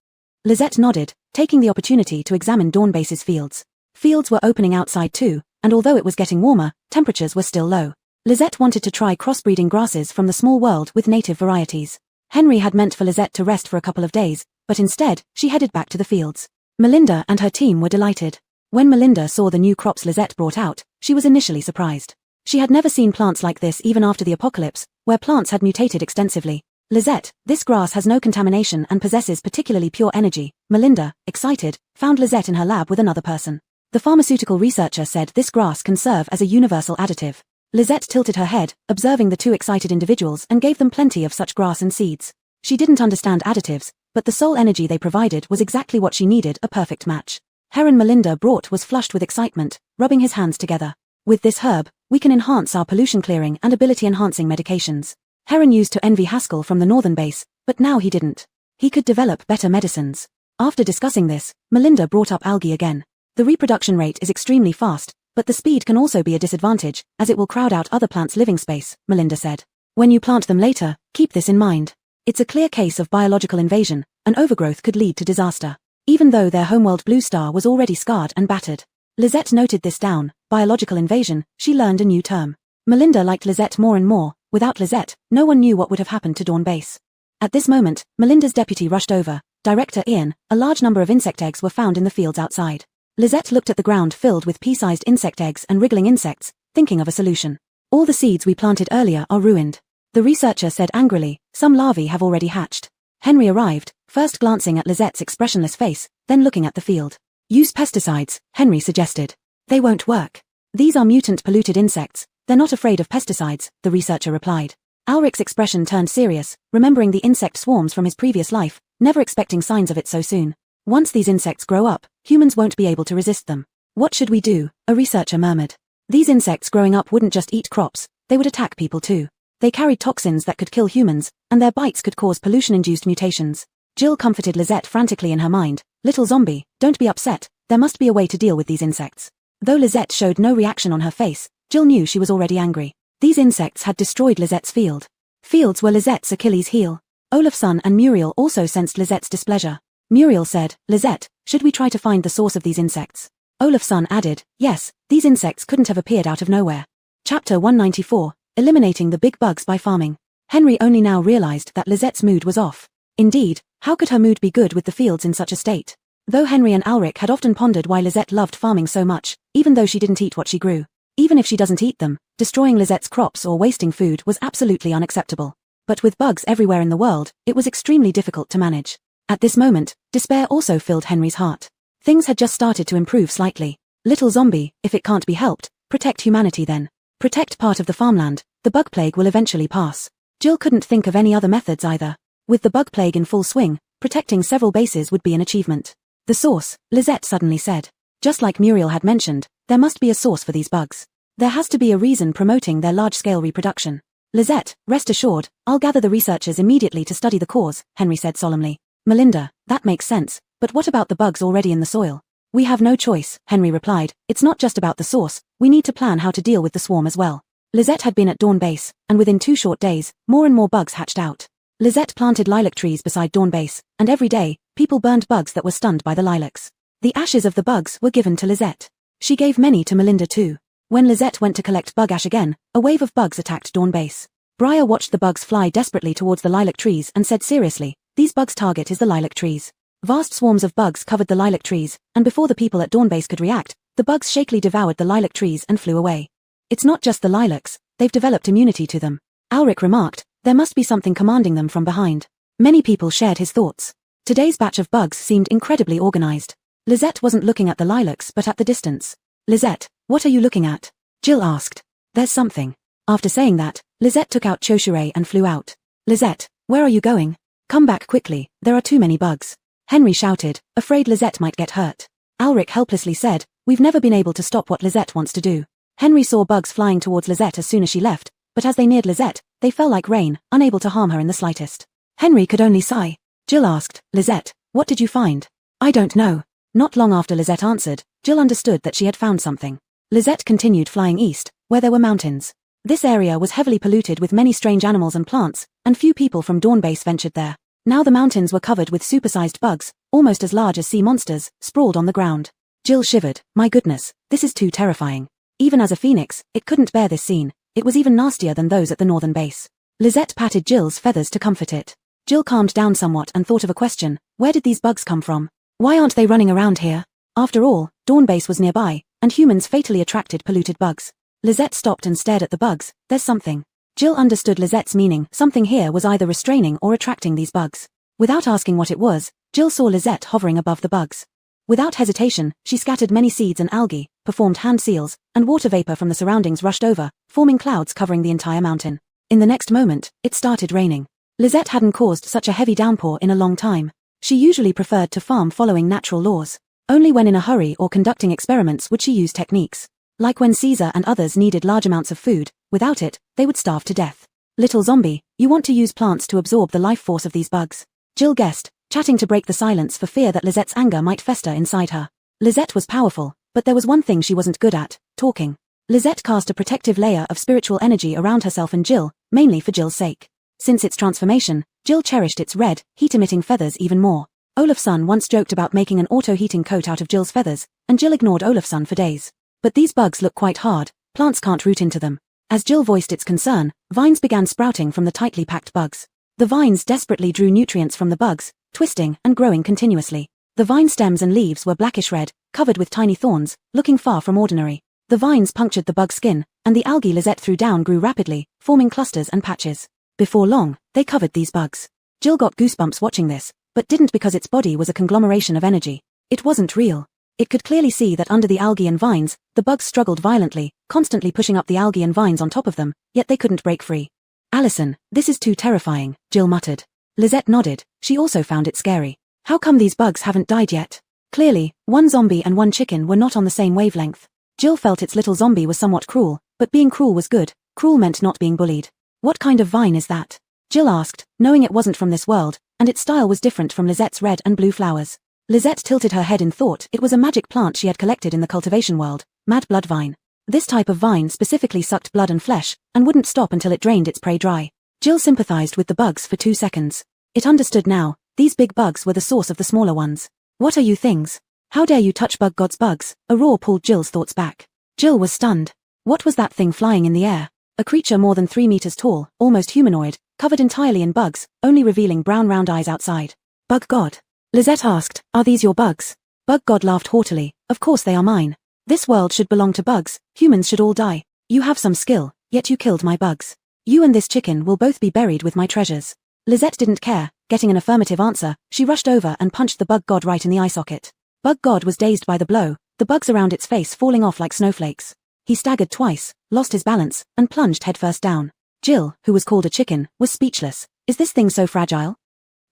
Lisette nodded, taking the opportunity to examine Dawn Base's fields. Fields were opening outside too, and although it was getting warmer, temperatures were still low. Lisette wanted to try crossbreeding grasses from the small world with native varieties. Henry had meant for Lisette to rest for a couple of days, but instead, she headed back to the fields. Melinda and her team were delighted. When Melinda saw the new crops Lisette brought out, she was initially surprised. She had never seen plants like this even after the apocalypse, where plants had mutated extensively. Lisette, this grass has no contamination and possesses particularly pure energy. Melinda, excited, found Lisette in her lab with another person. The pharmaceutical researcher said this grass can serve as a universal additive. Lisette tilted her head, observing the two excited individuals and gave them plenty of such grass and seeds. She didn't understand additives, but the soul energy they provided was exactly what she needed, a perfect match. Heron Melinda brought was flushed with excitement, rubbing his hands together. With this herb, we can enhance our pollution clearing and ability-enhancing medications. Heron used to envy Haskell from the Northern Base, but now he didn't. He could develop better medicines. After discussing this, Melinda brought up algae again. The reproduction rate is extremely fast, but the speed can also be a disadvantage, as it will crowd out other plants' living space, Melinda said. When you plant them later, keep this in mind. It's a clear case of biological invasion, and overgrowth could lead to disaster. Even though their homeworld Blue Star was already scarred and battered. Lisette noted this down, biological invasion, she learned a new term. Melinda liked Lisette more and more. Without Lisette, no one knew what would have happened to Dawn Base. At this moment, Melinda's deputy rushed over. Director Ian, a large number of insect eggs were found in the fields outside. Lisette looked at the ground filled with pea-sized insect eggs and wriggling insects, thinking of a solution. All the seeds we planted earlier are ruined. The researcher said angrily, some larvae have already hatched. Henry arrived, first glancing at Lisette's expressionless face, then looking at the field. Use pesticides, Henry suggested. They won't work. These are mutant polluted insects. They're not afraid of pesticides, the researcher replied. Alric's expression turned serious, remembering the insect swarms from his previous life, never expecting signs of it so soon. Once these insects grow up, humans won't be able to resist them. What should we do? A researcher murmured. These insects growing up wouldn't just eat crops, they would attack people too. They carried toxins that could kill humans, and their bites could cause pollution-induced mutations. Jill comforted Lisette frantically in her mind. Little zombie, don't be upset, there must be a way to deal with these insects. Though Lisette showed no reaction on her face, Jill knew she was already angry. These insects had destroyed Lisette's field. Fields were Lisette's Achilles heel. Olafson and Muriel also sensed Lisette's displeasure. Muriel said, Lisette, should we try to find the source of these insects? Olafson added, yes, these insects couldn't have appeared out of nowhere. Chapter 194, Eliminating the Big Bugs by Farming. Henry only now realized that Lisette's mood was off. Indeed, how could her mood be good with the fields in such a state? Though Henry and Alric had often pondered why Lisette loved farming so much, even though she didn't eat what she grew. Even if she doesn't eat them, destroying Lisette's crops or wasting food was absolutely unacceptable. But with bugs everywhere in the world, it was extremely difficult to manage. At this moment, despair also filled Henry's heart. Things had just started to improve slightly. Little zombie, if it can't be helped, protect humanity then. Protect part of the farmland, the bug plague will eventually pass. Jill couldn't think of any other methods either. With the bug plague in full swing, protecting several bases would be an achievement. The source, Lisette suddenly said. Just like Muriel had mentioned, there must be a source for these bugs. There has to be a reason promoting their large-scale reproduction. Lisette, rest assured, I'll gather the researchers immediately to study the cause, Henry said solemnly. Melinda, that makes sense, but what about the bugs already in the soil? We have no choice, Henry replied. It's not just about the source, we need to plan how to deal with the swarm as well. Lisette had been at Dawn Base, and within 2 short days, more and more bugs hatched out. Lisette planted lilac trees beside Dawn Base, and every day, people burned bugs that were stunned by the lilacs. The ashes of the bugs were given to Lisette. She gave many to Melinda too. When Lisette went to collect bug ash again, a wave of bugs attacked Dawn Base. Briar watched the bugs fly desperately towards the lilac trees and said seriously, these bugs' target is the lilac trees. Vast swarms of bugs covered the lilac trees, and before the people at Dawn Base could react, the bugs shakily devoured the lilac trees and flew away. It's not just the lilacs, they've developed immunity to them. Alric remarked, there must be something commanding them from behind. Many people shared his thoughts. Today's batch of bugs seemed incredibly organized. Lisette wasn't looking at the lilacs but at the distance. Lisette, what are you looking at? Jill asked. There's something. After saying that, Lisette took out Chauchure and flew out. Lisette, where are you going? Come back quickly, there are too many bugs. Henry shouted, afraid Lisette might get hurt. Alric helplessly said, we've never been able to stop what Lisette wants to do. Henry saw bugs flying towards Lisette as soon as she left, but as they neared Lisette, they fell like rain, unable to harm her in the slightest. Henry could only sigh. Jill asked, Lisette, what did you find? I don't know. Not long after Lisette answered, Jill understood that she had found something. Lisette continued flying east, where there were mountains. This area was heavily polluted with many strange animals and plants, and few people from Dawn Base ventured there. Now the mountains were covered with supersized bugs, almost as large as sea monsters, sprawled on the ground. Jill shivered, my goodness, this is too terrifying. Even as a phoenix, it couldn't bear this scene. It was even nastier than those at the northern base. Lisette patted Jill's feathers to comfort it. Jill calmed down somewhat and thought of a question, where did these bugs come from? Why aren't they running around here? After all, Dawn Base was nearby, and humans fatally attracted polluted bugs. Lisette stopped and stared at the bugs. There's something. Jill understood Lisette's meaning. Something here was either restraining or attracting these bugs. Without asking what it was, Jill saw Lisette hovering above the bugs. Without hesitation, she scattered many seeds and algae, performed hand seals, and water vapor from the surroundings rushed over, forming clouds covering the entire mountain. In the next moment, it started raining. Lisette hadn't caused such a heavy downpour in a long time. She usually preferred to farm following natural laws. Only when in a hurry or conducting experiments would she use techniques. Like when Caesar and others needed large amounts of food, without it, they would starve to death. Little zombie, you want to use plants to absorb the life force of these bugs. Jill guessed, chatting to break the silence for fear that Lisette's anger might fester inside her. Lisette was powerful, but there was one thing she wasn't good at, talking. Lisette cast a protective layer of spiritual energy around herself and Jill, mainly for Jill's sake. Since its transformation, Jill cherished its red, heat-emitting feathers even more. Olafson once joked about making an auto-heating coat out of Jill's feathers, and Jill ignored Olafson for days. But these bugs look quite hard, plants can't root into them. As Jill voiced its concern, vines began sprouting from the tightly packed bugs. The vines desperately drew nutrients from the bugs, twisting and growing continuously. The vine stems and leaves were blackish red, covered with tiny thorns, looking far from ordinary. The vines punctured the bug's skin, and the algae Lisette threw down grew rapidly, forming clusters and patches. Before long, they covered these bugs. Jill got goosebumps watching this, but didn't because its body was a conglomeration of energy. It wasn't real. It could clearly see that under the algae and vines, the bugs struggled violently, constantly pushing up the algae and vines on top of them, yet they couldn't break free. Allison, this is too terrifying, Jill muttered. Lisette nodded, she also found it scary. How come these bugs haven't died yet? Clearly, one zombie and one chicken were not on the same wavelength. Jill felt its little zombie was somewhat cruel, but being cruel was good. Cruel meant not being bullied. What kind of vine is that? Jill asked, knowing it wasn't from this world, and its style was different from Lisette's red and blue flowers. Lisette tilted her head in thought. It was a magic plant she had collected in the cultivation world, mad blood vine. This type of vine specifically sucked blood and flesh, and wouldn't stop until it drained its prey dry. Jill sympathized with the bugs for 2 seconds. It understood now, These big bugs were the source of the smaller ones. What are you things? How dare you touch bug god's bugs? A roar pulled Jill's thoughts back. Jill was stunned. What was that thing flying in the air? A creature more than 3 meters tall, almost humanoid, covered entirely in bugs, only revealing brown round eyes outside. Bug god? Lisette asked, are these your bugs? Bug god laughed haughtily, of course they are mine. This world should belong to bugs, humans should all die. You have some skill, yet you killed my bugs. You and this chicken will both be buried with my treasures. Lisette didn't care. Getting an affirmative answer, she rushed over and punched the bug god right in the eye socket. Bug god was dazed by the blow, the bugs around its face falling off like snowflakes. He staggered twice, lost his balance, and plunged headfirst down. Jill, who was called a chicken, was speechless. Is this thing so fragile?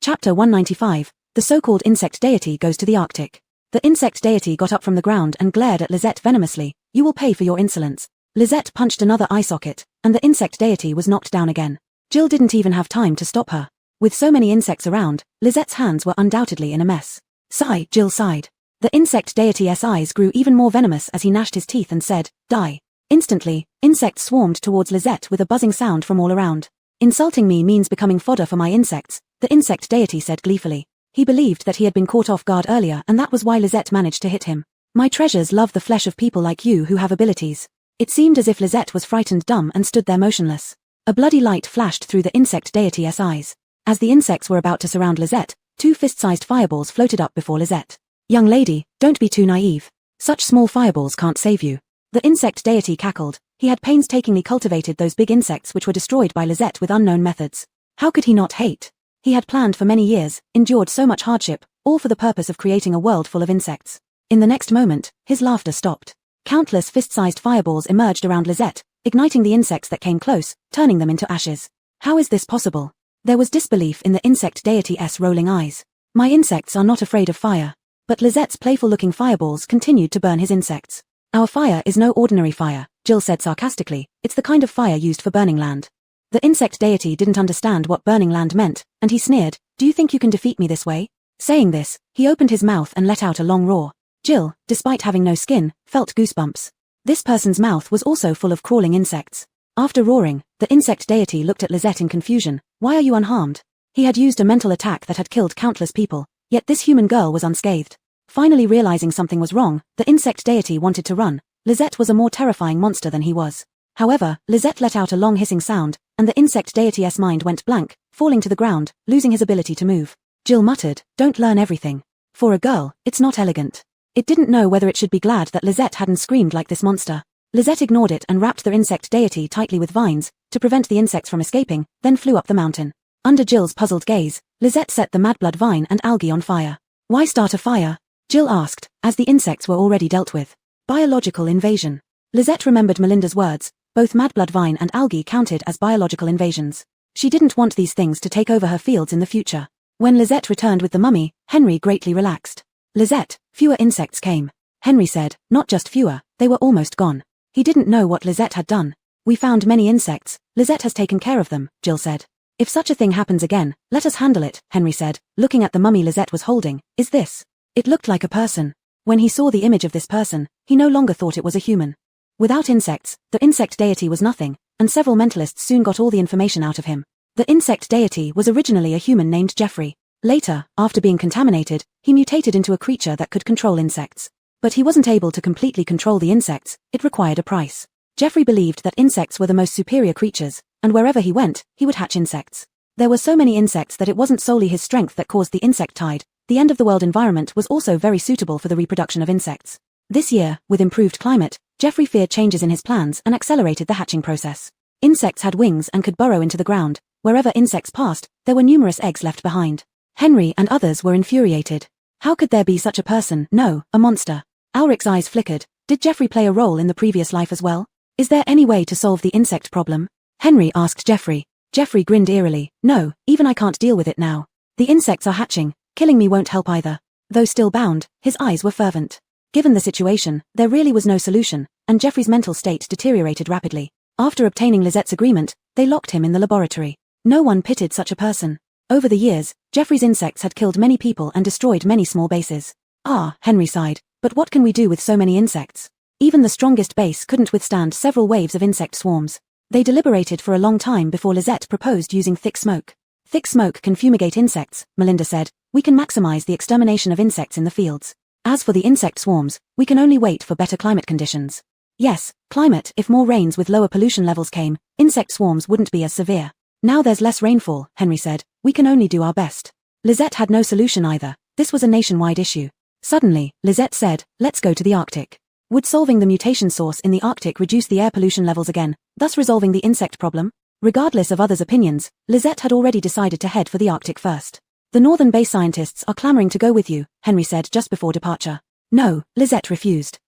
Chapter 195, the so-called insect deity goes to the Arctic. The insect deity got up from the ground and glared at Lisette venomously. You will pay for your insolence. Lisette punched another eye socket, and the insect deity was knocked down again. Jill didn't even have time to stop her. With so many insects around, Lisette's hands were undoubtedly in a mess. Sigh, Jill sighed. The insect deity's eyes grew even more venomous as he gnashed his teeth and said, die. Instantly, insects swarmed towards Lisette with a buzzing sound from all around. Insulting me means becoming fodder for my insects, the insect deity said gleefully. He believed that he had been caught off guard earlier and that was why Lisette managed to hit him. My treasures love the flesh of people like you who have abilities. It seemed as if Lisette was frightened dumb and stood there motionless. A bloody light flashed through the insect deity's eyes. As the insects were about to surround Lisette, 2 fist-sized fireballs floated up before Lisette. Young lady, don't be too naive. Such small fireballs can't save you. The insect deity cackled. He had painstakingly cultivated those big insects which were destroyed by Lisette with unknown methods. How could he not hate? He had planned for many years, endured so much hardship, all for the purpose of creating a world full of insects. In the next moment, his laughter stopped. Countless fist-sized fireballs emerged around Lisette, igniting the insects that came close, turning them into ashes. How is this possible? There was disbelief in the insect deity's rolling eyes. My insects are not afraid of fire. But Lisette's playful-looking fireballs continued to burn his insects. Our fire is no ordinary fire, Jill said sarcastically, it's the kind of fire used for burning land. The insect deity didn't understand what burning land meant, and he sneered, do you think you can defeat me this way? Saying this, he opened his mouth and let out a long roar. Jill, despite having no skin, felt goosebumps. This person's mouth was also full of crawling insects. After roaring, the insect deity looked at Lisette in confusion. Why are you unharmed? He had used a mental attack that had killed countless people, yet this human girl was unscathed. Finally realizing something was wrong, the insect deity wanted to run. Lisette was a more terrifying monster than he was. However, Lisette let out a long hissing sound, and the insect deity's mind went blank, falling to the ground, losing his ability to move. Jill muttered, don't learn everything. For a girl, it's not elegant. It didn't know whether it should be glad that Lisette hadn't screamed like this monster. Lisette ignored it and wrapped the insect deity tightly with vines, to prevent the insects from escaping, then flew up the mountain. Under Jill's puzzled gaze, Lisette set the madblood vine and algae on fire. Why start a fire? Jill asked, as the insects were already dealt with. Biological invasion. Lisette remembered Melinda's words, both madblood vine and algae counted as biological invasions. She didn't want these things to take over her fields in the future. When Lisette returned with the mummy, Henry greatly relaxed. Lisette, fewer insects came. Henry said, not just fewer, they were almost gone. He didn't know what Lisette had done. We found many insects, Lisette has taken care of them, Jill said. If such a thing happens again, let us handle it, Henry said, looking at the mummy Lisette was holding. Is this? It looked like a person. When he saw the image of this person, he no longer thought it was a human. Without insects, the insect deity was nothing, and several mentalists soon got all the information out of him. The insect deity was originally a human named Jeffrey. Later, after being contaminated, he mutated into a creature that could control insects. But he wasn't able to completely control the insects, it required a price. Jeffrey believed that insects were the most superior creatures, and wherever he went, he would hatch insects. There were so many insects that it wasn't solely his strength that caused the insect tide. The end-of-the-world environment was also very suitable for the reproduction of insects. This year, with improved climate, Jeffrey feared changes in his plans and accelerated the hatching process. Insects had wings and could burrow into the ground. Wherever insects passed, there were numerous eggs left behind. Henry and others were infuriated. How could there be such a person? No, a monster. Ulrich's eyes flickered. Did Jeffrey play a role in the previous life as well? Is there any way to solve the insect problem? Henry asked Jeffrey. Jeffrey grinned eerily. No, even I can't deal with it now. The insects are hatching. Killing me won't help either. Though still bound, his eyes were fervent. Given the situation, there really was no solution, and Jeffrey's mental state deteriorated rapidly. After obtaining Lisette's agreement, they locked him in the laboratory. No one pitied such a person. Over the years, Jeffrey's insects had killed many people and destroyed many small bases. Ah, Henry sighed, but what can we do with so many insects? Even the strongest base couldn't withstand several waves of insect swarms. They deliberated for a long time before Lisette proposed using thick smoke. Thick smoke can fumigate insects, Melinda said. We can maximize the extermination of insects in the fields. As for the insect swarms, we can only wait for better climate conditions. Yes, climate. If more rains with lower pollution levels came, insect swarms wouldn't be as severe. Now there's less rainfall, Henry said. We can only do our best. Lisette had no solution either. This was a nationwide issue. Suddenly, Lisette said, let's go to the Arctic. Would solving the mutation source in the Arctic reduce the air pollution levels again, thus resolving the insect problem? Regardless of others' opinions, Lisette had already decided to head for the Arctic first. The Northern Base scientists are clamoring to go with you, Henry said just before departure. No, Lisette refused.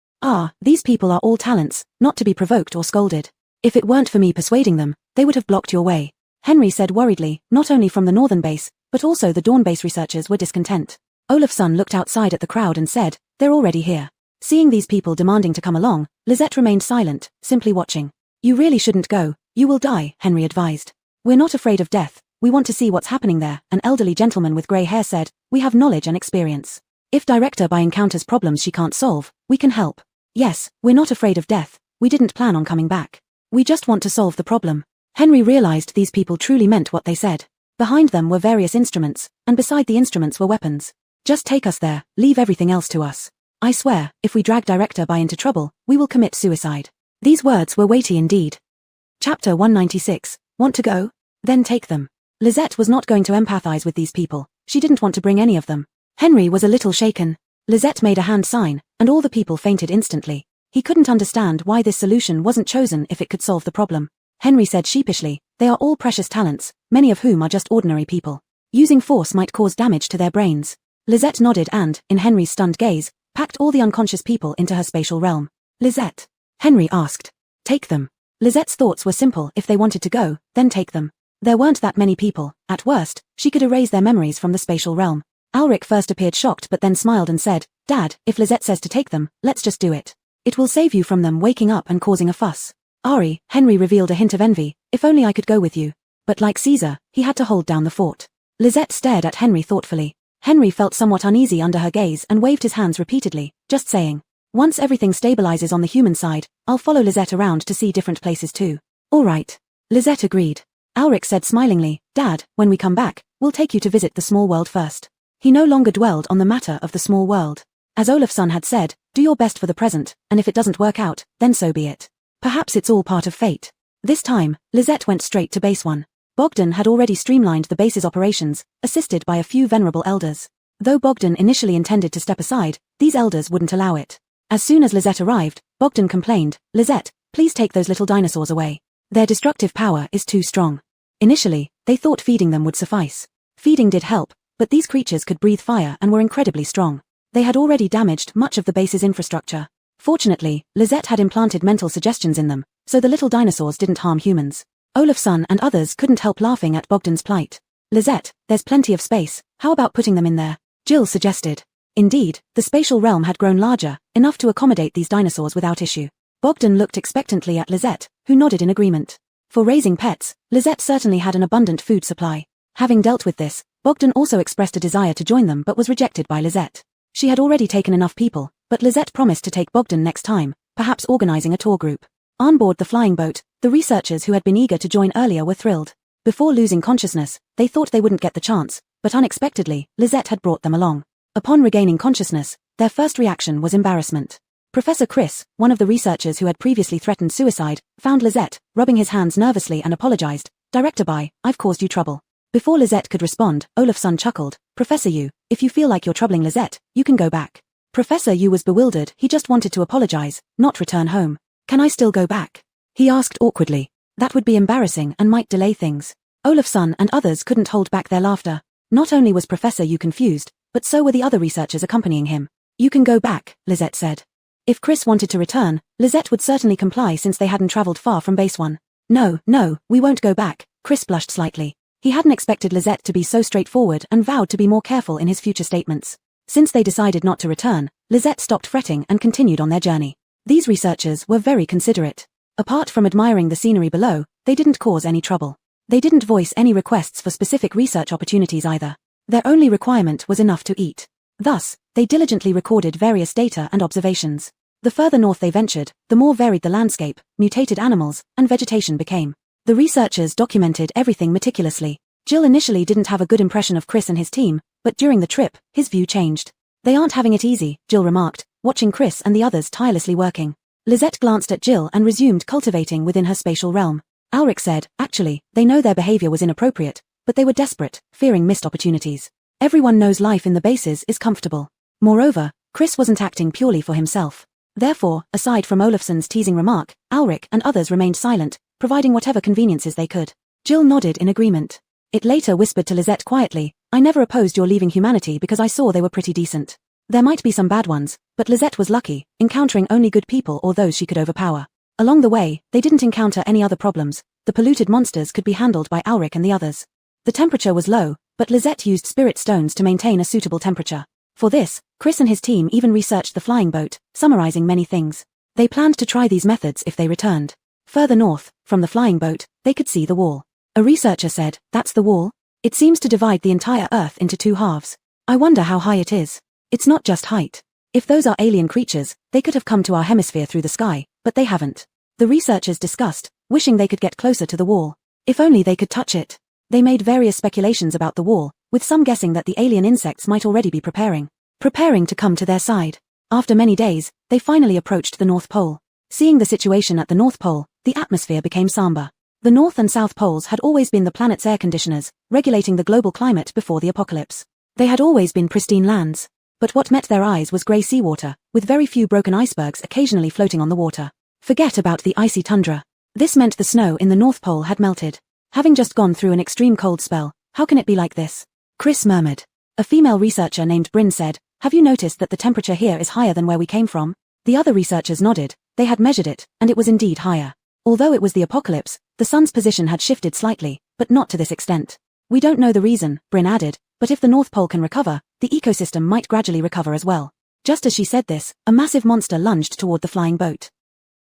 These people are all talents, not to be provoked or scolded. If it weren't for me persuading them, they would have blocked your way. Henry said worriedly. Not only from the Northern Base, but also the Dawn Base researchers were discontent. Olafsson looked outside at the crowd and said, they're already here. Seeing these people demanding to come along, Lisette remained silent, simply watching. You really shouldn't go, you will die, Henry advised. We're not afraid of death. We want to see what's happening there, an elderly gentleman with grey hair said. We have knowledge and experience. If Director Bai encounters problems she can't solve, we can help. Yes, we're not afraid of death. We didn't plan on coming back. We just want to solve the problem. Henry realized these people truly meant what they said. Behind them were various instruments, and beside the instruments were weapons. Just take us there, leave everything else to us. I swear, if we drag Director Bai into trouble, we will commit suicide. These words were weighty indeed. Chapter 196. Want to go? Then take them. Lisette was not going to empathize with these people. She didn't want to bring any of them. Henry was a little shaken. Lisette made a hand sign, and all the people fainted instantly. He couldn't understand why this solution wasn't chosen if it could solve the problem. Henry said sheepishly, they are all precious talents, many of whom are just ordinary people. Using force might cause damage to their brains. Lisette nodded and, in Henry's stunned gaze, packed all the unconscious people into her spatial realm. Lisette? Henry asked. Take them. Lisette's thoughts were simple. If they wanted to go, then take them. There weren't that many people. At worst, she could erase their memories from the spatial realm. Alric first appeared shocked but then smiled and said, Dad, if Lisette says to take them, let's just do it. It will save you from them waking up and causing a fuss. Ari, Henry revealed a hint of envy. If only I could go with you. But like Caesar, he had to hold down the fort. Lisette stared at Henry thoughtfully. Henry felt somewhat uneasy under her gaze and waved his hands repeatedly, just saying, once everything stabilizes on the human side, I'll follow Lisette around to see different places too. All right. Lisette agreed. Alric said smilingly, Dad, when we come back, we'll take you to visit the small world first. He no longer dwelled on the matter of the small world. As Olafsson had said, do your best for the present, and if it doesn't work out, then so be it. Perhaps it's all part of fate. This time, Lisette went straight to Base 1. Bogdan had already streamlined the base's operations, assisted by a few venerable elders. Though Bogdan initially intended to step aside, these elders wouldn't allow it. As soon as Lisette arrived, Bogdan complained, Lisette, please take those little dinosaurs away. Their destructive power is too strong. Initially, they thought feeding them would suffice. Feeding did help, but these creatures could breathe fire and were incredibly strong. They had already damaged much of the base's infrastructure. Fortunately, Lisette had implanted mental suggestions in them, so the little dinosaurs didn't harm humans. Olafsson and others couldn't help laughing at Bogdan's plight. Lisette, there's plenty of space, how about putting them in there? Jill suggested. Indeed, the spatial realm had grown larger, enough to accommodate these dinosaurs without issue. Bogdan looked expectantly at Lisette, who nodded in agreement. For raising pets, Lisette certainly had an abundant food supply. Having dealt with this, Bogdan also expressed a desire to join them but was rejected by Lisette. She had already taken enough people, but Lisette promised to take Bogdan next time, perhaps organizing a tour group. On board the flying boat, the researchers who had been eager to join earlier were thrilled. Before losing consciousness, they thought they wouldn't get the chance, but unexpectedly, Lisette had brought them along. Upon regaining consciousness, their first reaction was embarrassment. Professor Chris, one of the researchers who had previously threatened suicide, found Lisette, rubbing his hands nervously and apologized. Director Bai, I've caused you trouble. Before Lisette could respond, Olafsson chuckled. Professor Yu, if you feel like you're troubling Lisette, you can go back. Professor Yu was bewildered. He just wanted to apologize, not return home. Can I still go back? He asked awkwardly. That would be embarrassing and might delay things. Olafsson and others couldn't hold back their laughter. Not only was Professor Yu confused, but so were the other researchers accompanying him. You can go back, Lisette said. If Chris wanted to return, Lisette would certainly comply since they hadn't traveled far from Base 1. No, we won't go back, Chris blushed slightly. He hadn't expected Lisette to be so straightforward and vowed to be more careful in his future statements. Since they decided not to return, Lisette stopped fretting and continued on their journey. These researchers were very considerate. Apart from admiring the scenery below, they didn't cause any trouble. They didn't voice any requests for specific research opportunities either. Their only requirement was enough to eat. Thus, they diligently recorded various data and observations. The further north they ventured, the more varied the landscape, mutated animals, and vegetation became. The researchers documented everything meticulously. Jill initially didn't have a good impression of Chris and his team, but during the trip, his view changed. They aren't having it easy, Jill remarked, watching Chris and the others tirelessly working. Lisette glanced at Jill and resumed cultivating within her spatial realm. Ulrich said, actually, they know their behavior was inappropriate, but they were desperate, fearing missed opportunities. Everyone knows life in the bases is comfortable. Moreover, Chris wasn't acting purely for himself. Therefore, aside from Olafsson's teasing remark, Ulrich and others remained silent, providing whatever conveniences they could. Jill nodded in agreement. It later whispered to Lisette quietly, I never opposed your leaving humanity because I saw they were pretty decent. There might be some bad ones, but Lisette was lucky, encountering only good people or those she could overpower. Along the way, they didn't encounter any other problems. The polluted monsters could be handled by Ulrich and the others. The temperature was low, but Lisette used spirit stones to maintain a suitable temperature. For this, Chris and his team even researched the flying boat, summarizing many things. They planned to try these methods if they returned. Further north, from the flying boat, they could see the wall. A researcher said, that's the wall? It seems to divide the entire Earth into two halves. I wonder how high it is. It's not just height. If those are alien creatures, they could have come to our hemisphere through the sky, but they haven't. The researchers discussed, wishing they could get closer to the wall. If only they could touch it. They made various speculations about the wall, with some guessing that the alien insects might already be preparing to come to their side. After many days, they finally approached the North Pole. Seeing the situation at the North Pole, the atmosphere became somber. The North and South Poles had always been the planet's air conditioners, regulating the global climate before the apocalypse. They had always been pristine lands. But what met their eyes was grey seawater, with very few broken icebergs occasionally floating on the water. Forget about the icy tundra. This meant the snow in the North Pole had melted. Having just gone through an extreme cold spell, how can it be like this? Chris murmured. A female researcher named Bryn said, have you noticed that the temperature here is higher than where we came from? The other researchers nodded. They had measured it, and it was indeed higher. Although it was the apocalypse, the sun's position had shifted slightly, but not to this extent. We don't know the reason, Bryn added, but if the North Pole can recover, the ecosystem might gradually recover as well. Just as she said this, a massive monster lunged toward the flying boat.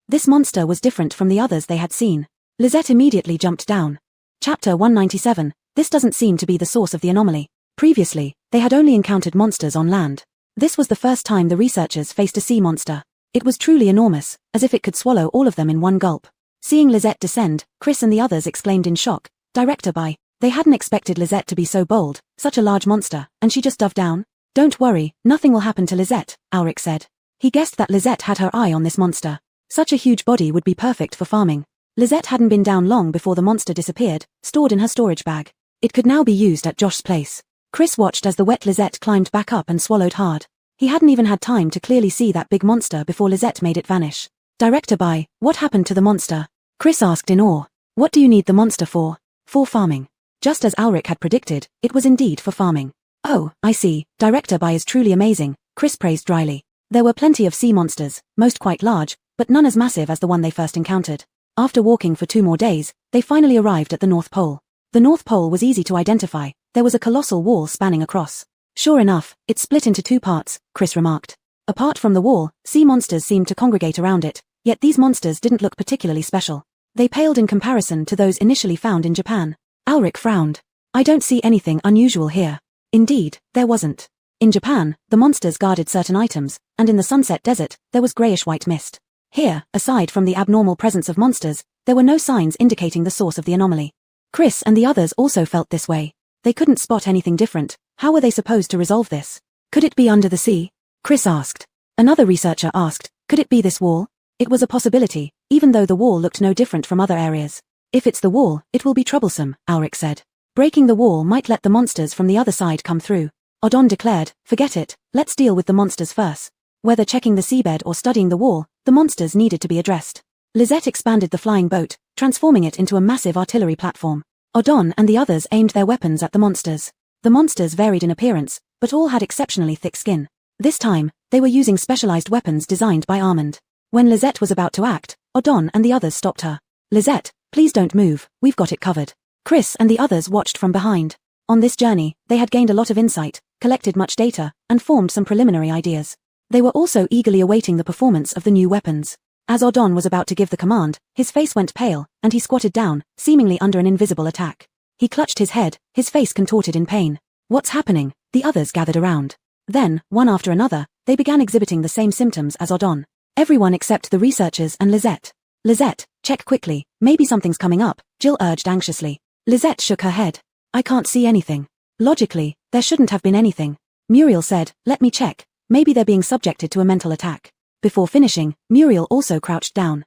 This monster was different from the others they had seen. Lisette immediately jumped down. Chapter 197, this doesn't seem to be the source of the anomaly. Previously, they had only encountered monsters on land. This was the first time the researchers faced a sea monster. It was truly enormous, as if it could swallow all of them in one gulp. Seeing Lisette descend, Chris and the others exclaimed in shock, Director Bai. They hadn't expected Lisette to be so bold, such a large monster, and she just dove down. Don't worry, nothing will happen to Lisette, Ulrich said. He guessed that Lisette had her eye on this monster. Such a huge body would be perfect for farming. Lisette hadn't been down long before the monster disappeared, stored in her storage bag. It could now be used at Josh's place. Chris watched as the wet Lisette climbed back up and swallowed hard. He hadn't even had time to clearly see that big monster before Lisette made it vanish. Director Bai, what happened to the monster? Chris asked in awe. What do you need the monster for? For farming. Just as Ulrich had predicted, it was indeed for farming. Oh, I see, Director Bai is truly amazing, Chris praised dryly. There were plenty of sea monsters, most quite large, but none as massive as the one they first encountered. After walking for 2 more days, they finally arrived at the North Pole. The North Pole was easy to identify. There was a colossal wall spanning across. Sure enough, it split into 2 parts, Chris remarked. Apart from the wall, sea monsters seemed to congregate around it, yet these monsters didn't look particularly special. They paled in comparison to those initially found in Japan. Ulrich frowned. I don't see anything unusual here. Indeed, there wasn't. In Japan, the monsters guarded certain items, and in the Sunset Desert, there was grayish-white mist. Here, aside from the abnormal presence of monsters, there were no signs indicating the source of the anomaly. Chris and the others also felt this way. They couldn't spot anything different. How were they supposed to resolve this? Could it be under the sea? Chris asked. Another researcher asked, could it be this wall? It was a possibility, even though the wall looked no different from other areas. If it's the wall, it will be troublesome, Ulrich said. Breaking the wall might let the monsters from the other side come through. Odon declared, forget it, let's deal with the monsters first. Whether checking the seabed or studying the wall, the monsters needed to be addressed. Lisette expanded the flying boat, transforming it into a massive artillery platform. Odon and the others aimed their weapons at the monsters. The monsters varied in appearance, but all had exceptionally thick skin. This time, they were using specialized weapons designed by Armand. When Lisette was about to act, Odon and the others stopped her. Lisette, please don't move, we've got it covered. Chris and the others watched from behind. On this journey, they had gained a lot of insight, collected much data, and formed some preliminary ideas. They were also eagerly awaiting the performance of the new weapons. As Odon was about to give the command, his face went pale, and he squatted down, seemingly under an invisible attack. He clutched his head, his face contorted in pain. What's happening? The others gathered around. Then, one after another, they began exhibiting the same symptoms as Odon. Everyone except the researchers and Lisette. Lisette, check quickly, maybe something's coming up, Jill urged anxiously. Lisette shook her head. I can't see anything. Logically, there shouldn't have been anything. Muriel said, let me check. Maybe they're being subjected to a mental attack. Before finishing, Muriel also crouched down.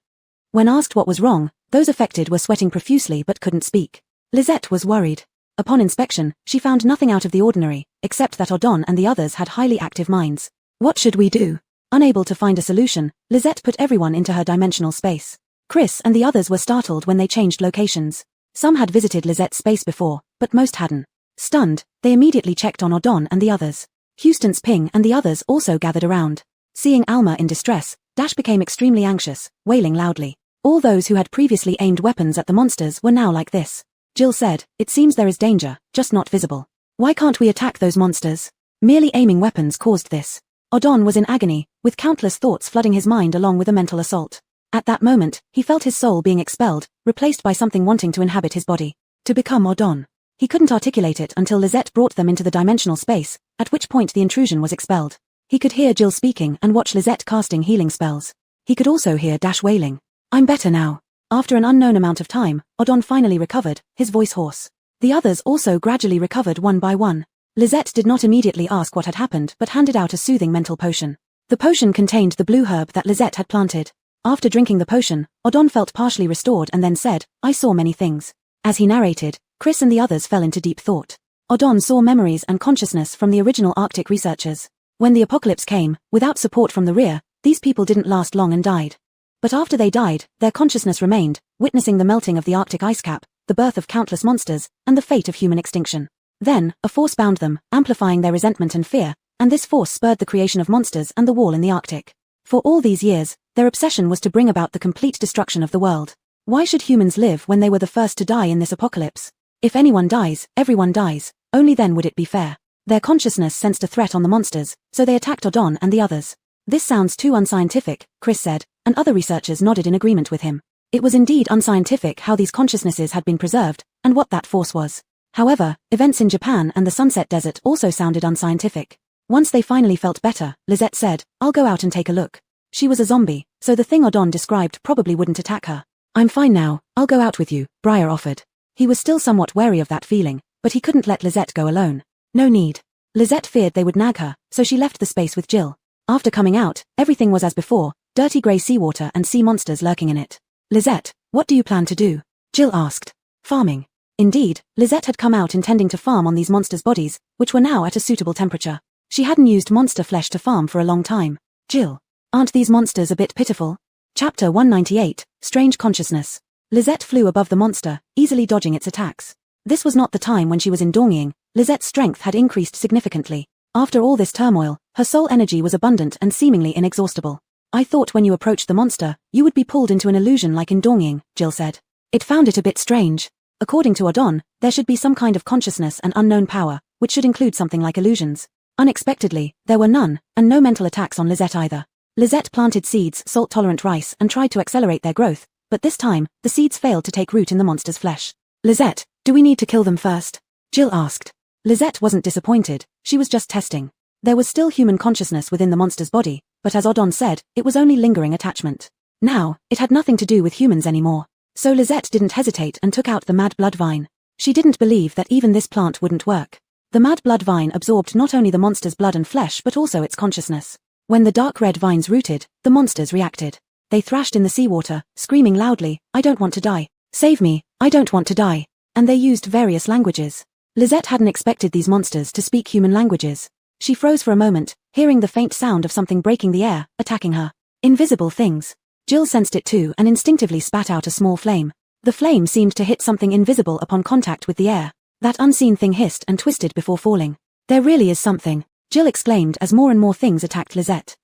When asked what was wrong, those affected were sweating profusely but couldn't speak. Lisette was worried. Upon inspection, she found nothing out of the ordinary, except that Odon and the others had highly active minds. What should we do? Unable to find a solution, Lisette put everyone into her dimensional space. Chris and the others were startled when they changed locations. Some had visited Lisette's space before, but most hadn't. Stunned, they immediately checked on Odon and the others. Houston's Ping and the others also gathered around. Seeing Alma in distress, Dash became extremely anxious, wailing loudly. All those who had previously aimed weapons at the monsters were now like this. Jill said, it seems there is danger, just not visible. Why can't we attack those monsters? Merely aiming weapons caused this. Odon was in agony, with countless thoughts flooding his mind along with a mental assault. At that moment, he felt his soul being expelled, replaced by something wanting to inhabit his body. To become Odon. He couldn't articulate it until Lisette brought them into the dimensional space, at which point the intrusion was expelled. He could hear Jill speaking and watch Lisette casting healing spells. He could also hear Dash wailing. I'm better now. After an unknown amount of time, Odon finally recovered, his voice hoarse. The others also gradually recovered one by one. Lisette did not immediately ask what had happened but handed out a soothing mental potion. The potion contained the blue herb that Lisette had planted. After drinking the potion, Odon felt partially restored and then said, I saw many things. As he narrated, Chris and the others fell into deep thought. Odon saw memories and consciousness from the original Arctic researchers. When the apocalypse came, without support from the rear, these people didn't last long and died. But after they died, their consciousness remained, witnessing the melting of the Arctic ice cap, the birth of countless monsters, and the fate of human extinction. Then, a force bound them, amplifying their resentment and fear, and this force spurred the creation of monsters and the wall in the Arctic. For all these years, their obsession was to bring about the complete destruction of the world. Why should humans live when they were the first to die in this apocalypse? If anyone dies, everyone dies, only then would it be fair. Their consciousness sensed a threat on the monsters, so they attacked Odon and the others. This sounds too unscientific, Chris said, and other researchers nodded in agreement with him. It was indeed unscientific how these consciousnesses had been preserved, and what that force was. However, events in Japan and the Sunset Desert also sounded unscientific. Once they finally felt better, Lisette said, I'll go out and take a look. She was a zombie, so the thing Odon described probably wouldn't attack her. I'm fine now, I'll go out with you, Briar offered. He was still somewhat wary of that feeling, but he couldn't let Lisette go alone. No need. Lisette feared they would nag her, so she left the space with Jill. After coming out, everything was as before, dirty grey seawater and sea monsters lurking in it. Lisette, what do you plan to do? Jill asked. Farming. Indeed, Lisette had come out intending to farm on these monsters' bodies, which were now at a suitable temperature. She hadn't used monster flesh to farm for a long time. Jill. Aren't these monsters a bit pitiful? Chapter 198, Strange Consciousness. Lisette flew above the monster, easily dodging its attacks. This was not the time when she was in Dongying. Lisette's strength had increased significantly. After all this turmoil, her soul energy was abundant and seemingly inexhaustible. I thought when you approached the monster, you would be pulled into an illusion like in Dongying, Jill said. It found it a bit strange. According to Odon, there should be some kind of consciousness and unknown power, which should include something like illusions. Unexpectedly, there were none, and no mental attacks on Lisette either. Lisette planted seeds, salt-tolerant rice, and tried to accelerate their growth, but this time, the seeds failed to take root in the monster's flesh. Lisette, do we need to kill them first? Jill asked. Lisette wasn't disappointed, she was just testing. There was still human consciousness within the monster's body, but as Odon said, it was only lingering attachment. Now, it had nothing to do with humans anymore. So Lisette didn't hesitate and took out the mad blood vine. She didn't believe that even this plant wouldn't work. The mad blood vine absorbed not only the monster's blood and flesh but also its consciousness. When the dark red vines rooted, the monsters reacted. They thrashed in the seawater, screaming loudly, I don't want to die. Save me, I don't want to die. And they used various languages. Lisette hadn't expected these monsters to speak human languages. She froze for a moment, hearing the faint sound of something breaking the air, attacking her. Invisible things. Jill sensed it too and instinctively spat out a small flame. The flame seemed to hit something invisible upon contact with the air. That unseen thing hissed and twisted before falling. There really is something, Jill exclaimed as more and more things attacked Lisette.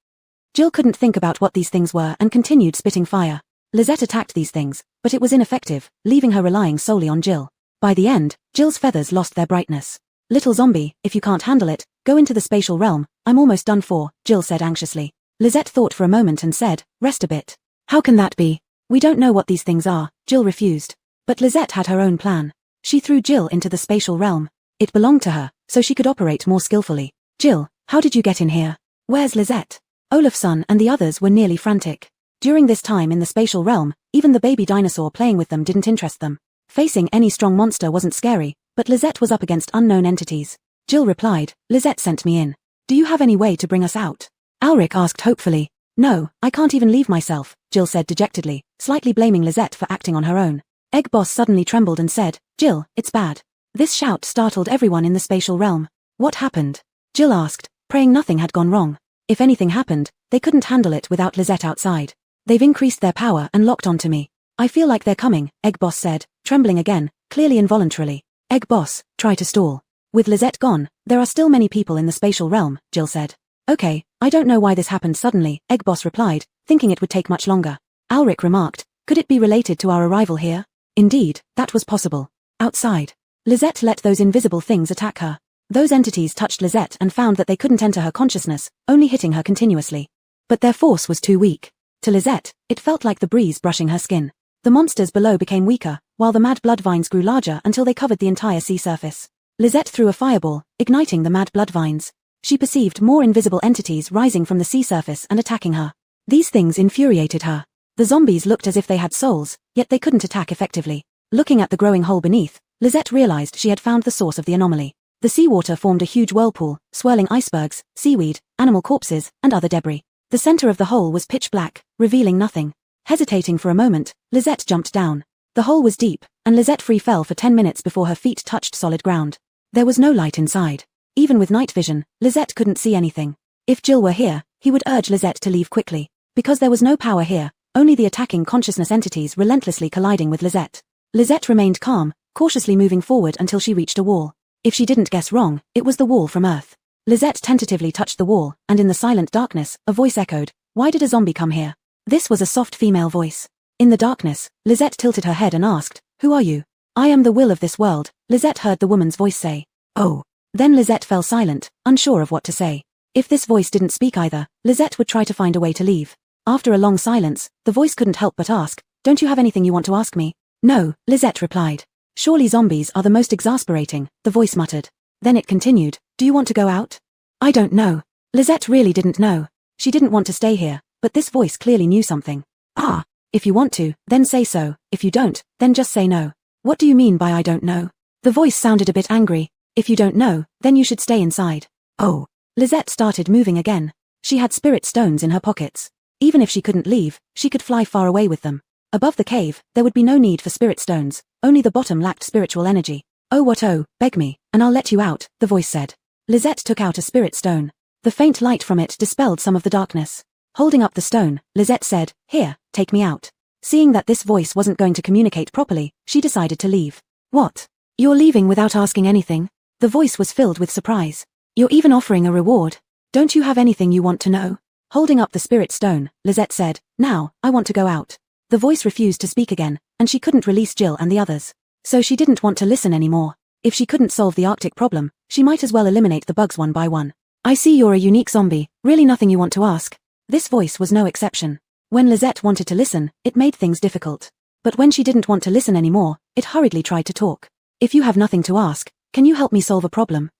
Jill couldn't think about what these things were and continued spitting fire. Lisette attacked these things, but it was ineffective, leaving her relying solely on Jill. By the end, Jill's feathers lost their brightness. Little zombie, if you can't handle it, go into the spatial realm, I'm almost done for, Jill said anxiously. Lisette thought for a moment and said, rest a bit. How can that be? We don't know what these things are, Jill refused. But Lisette had her own plan. She threw Jill into the spatial realm. It belonged to her, so she could operate more skillfully. Jill, how did you get in here? Where's Lisette? Olafson and the others were nearly frantic. During this time in the spatial realm, even the baby dinosaur playing with them didn't interest them. Facing any strong monster wasn't scary, But Lisette was up against unknown entities. Jill replied, Lisette sent me in. Do you have any way to bring us out? Alric asked hopefully. No, I can't even leave myself, Jill said dejectedly, slightly blaming Lisette for acting on her own. Egg Boss suddenly trembled and said, Jill, it's bad. This shout startled everyone in the spatial realm. What happened? Jill asked, praying nothing had gone wrong. If anything happened, they couldn't handle it without Lisette outside. They've increased their power and locked onto me. I feel like they're coming, Egg Boss said, trembling again, clearly involuntarily. Egg Boss, try to stall. With Lisette gone, there are still many people in the spatial realm, Jill said. Okay, I don't know why this happened suddenly, Egg Boss replied, thinking it would take much longer. Alric remarked, could it be related to our arrival here? Indeed, that was possible. Outside. Lisette let those invisible things attack her. Those entities touched Lisette and found that they couldn't enter her consciousness, only hitting her continuously. But their force was too weak. To Lisette, it felt like the breeze brushing her skin. The monsters below became weaker, while the mad blood vines grew larger until they covered the entire sea surface. Lisette threw a fireball, igniting the mad blood vines. She perceived more invisible entities rising from the sea surface and attacking her. These things infuriated her. The zombies looked as if they had souls, yet they couldn't attack effectively. Looking at the growing hole beneath, Lisette realized she had found the source of the anomaly. The seawater formed a huge whirlpool, swirling icebergs, seaweed, animal corpses, and other debris. The center of the hole was pitch black, revealing nothing. Hesitating for a moment, Lisette jumped down. The hole was deep, and Lisette free fell for 10 minutes before her feet touched solid ground. There was no light inside. Even with night vision, Lisette couldn't see anything. If Jill were here, he would urge Lisette to leave quickly. Because there was no power here, only the attacking consciousness entities relentlessly colliding with Lisette. Lisette remained calm, cautiously moving forward until she reached a wall. If she didn't guess wrong, it was the wall from Earth. Lisette tentatively touched the wall, and in the silent darkness, a voice echoed, "Why did a zombie come here?" This was a soft female voice. In the darkness, Lisette tilted her head and asked, "Who are you?" "I am the will of this world," Lisette heard the woman's voice say. "Oh." Then Lisette fell silent, unsure of what to say. If this voice didn't speak either, Lisette would try to find a way to leave. After a long silence, the voice couldn't help but ask, "Don't you have anything you want to ask me?" "No," Lisette replied. "Surely zombies are the most exasperating," the voice muttered. Then it continued, "Do you want to go out?" "I don't know." Lisette really didn't know. She didn't want to stay here, but this voice clearly knew something. "Ah, if you want to, then say so. If you don't, then just say no." "What do you mean by I don't know?" The voice sounded a bit angry. "If you don't know, then you should stay inside." "Oh." Lisette started moving again. She had spirit stones in her pockets. Even if she couldn't leave, she could fly far away with them. Above the cave, there would be no need for spirit stones, only the bottom lacked spiritual energy. "Oh, beg me, and I'll let you out," the voice said. Lisette took out a spirit stone. The faint light from it dispelled some of the darkness. Holding up the stone, Lisette said, "Here, take me out." Seeing that this voice wasn't going to communicate properly, she decided to leave. "What? You're leaving without asking anything?" The voice was filled with surprise. "You're even offering a reward. Don't you have anything you want to know?" Holding up the spirit stone, Lisette said, "Now, I want to go out." The voice refused to speak again, and she couldn't release Jill and the others. So she didn't want to listen anymore. If she couldn't solve the Arctic problem, she might as well eliminate the bugs one by one. "I see you're a unique zombie, really nothing you want to ask?" This voice was no exception. When Lisette wanted to listen, it made things difficult. But when she didn't want to listen anymore, it hurriedly tried to talk. "If you have nothing to ask, can you help me solve a problem?"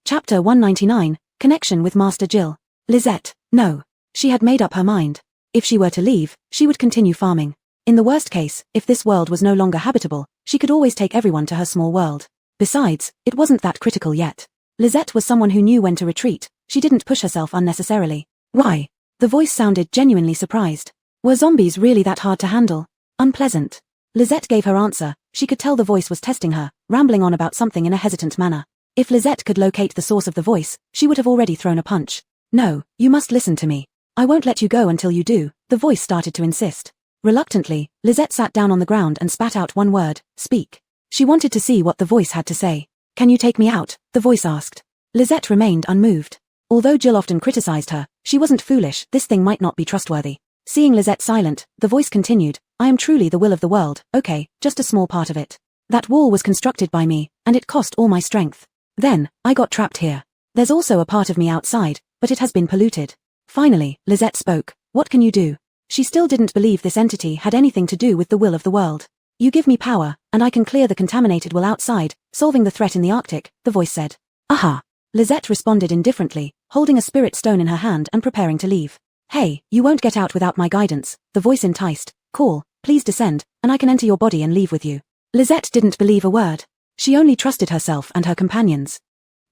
Chapter 199, Connection with Master Jill. Lisette, no. She had made up her mind. If she were to leave, she would continue farming. In the worst case, if this world was no longer habitable, she could always take everyone to her small world. Besides, it wasn't that critical yet. Lisette was someone who knew when to retreat. She didn't push herself unnecessarily. "Why?" The voice sounded genuinely surprised. Were zombies really that hard to handle? Unpleasant. Lisette gave her answer. She could tell the voice was testing her, rambling on about something in a hesitant manner. If Lisette could locate the source of the voice, she would have already thrown a punch. "No, you must listen to me. I won't let you go until you do," the voice started to insist. Reluctantly, Lisette sat down on the ground and spat out one word, "Speak." She wanted to see what the voice had to say. "Can you take me out?" the voice asked. Lisette remained unmoved. Although Jill often criticized her, she wasn't foolish. This thing might not be trustworthy. Seeing Lisette silent, the voice continued, "I am truly the will of the world, okay, just a small part of it. That wall was constructed by me, and it cost all my strength. Then, I got trapped here. There's also a part of me outside, but it has been polluted." Finally, Lisette spoke. "What can you do?" She still didn't believe this entity had anything to do with the will of the world. "You give me power, and I can clear the contaminated will outside, solving the threat in the Arctic," the voice said. "Aha." Lisette responded indifferently, holding a spirit stone in her hand and preparing to leave. "Hey, you won't get out without my guidance," the voice enticed. "Call, please descend, and I can enter your body and leave with you." Lisette didn't believe a word. She only trusted herself and her companions.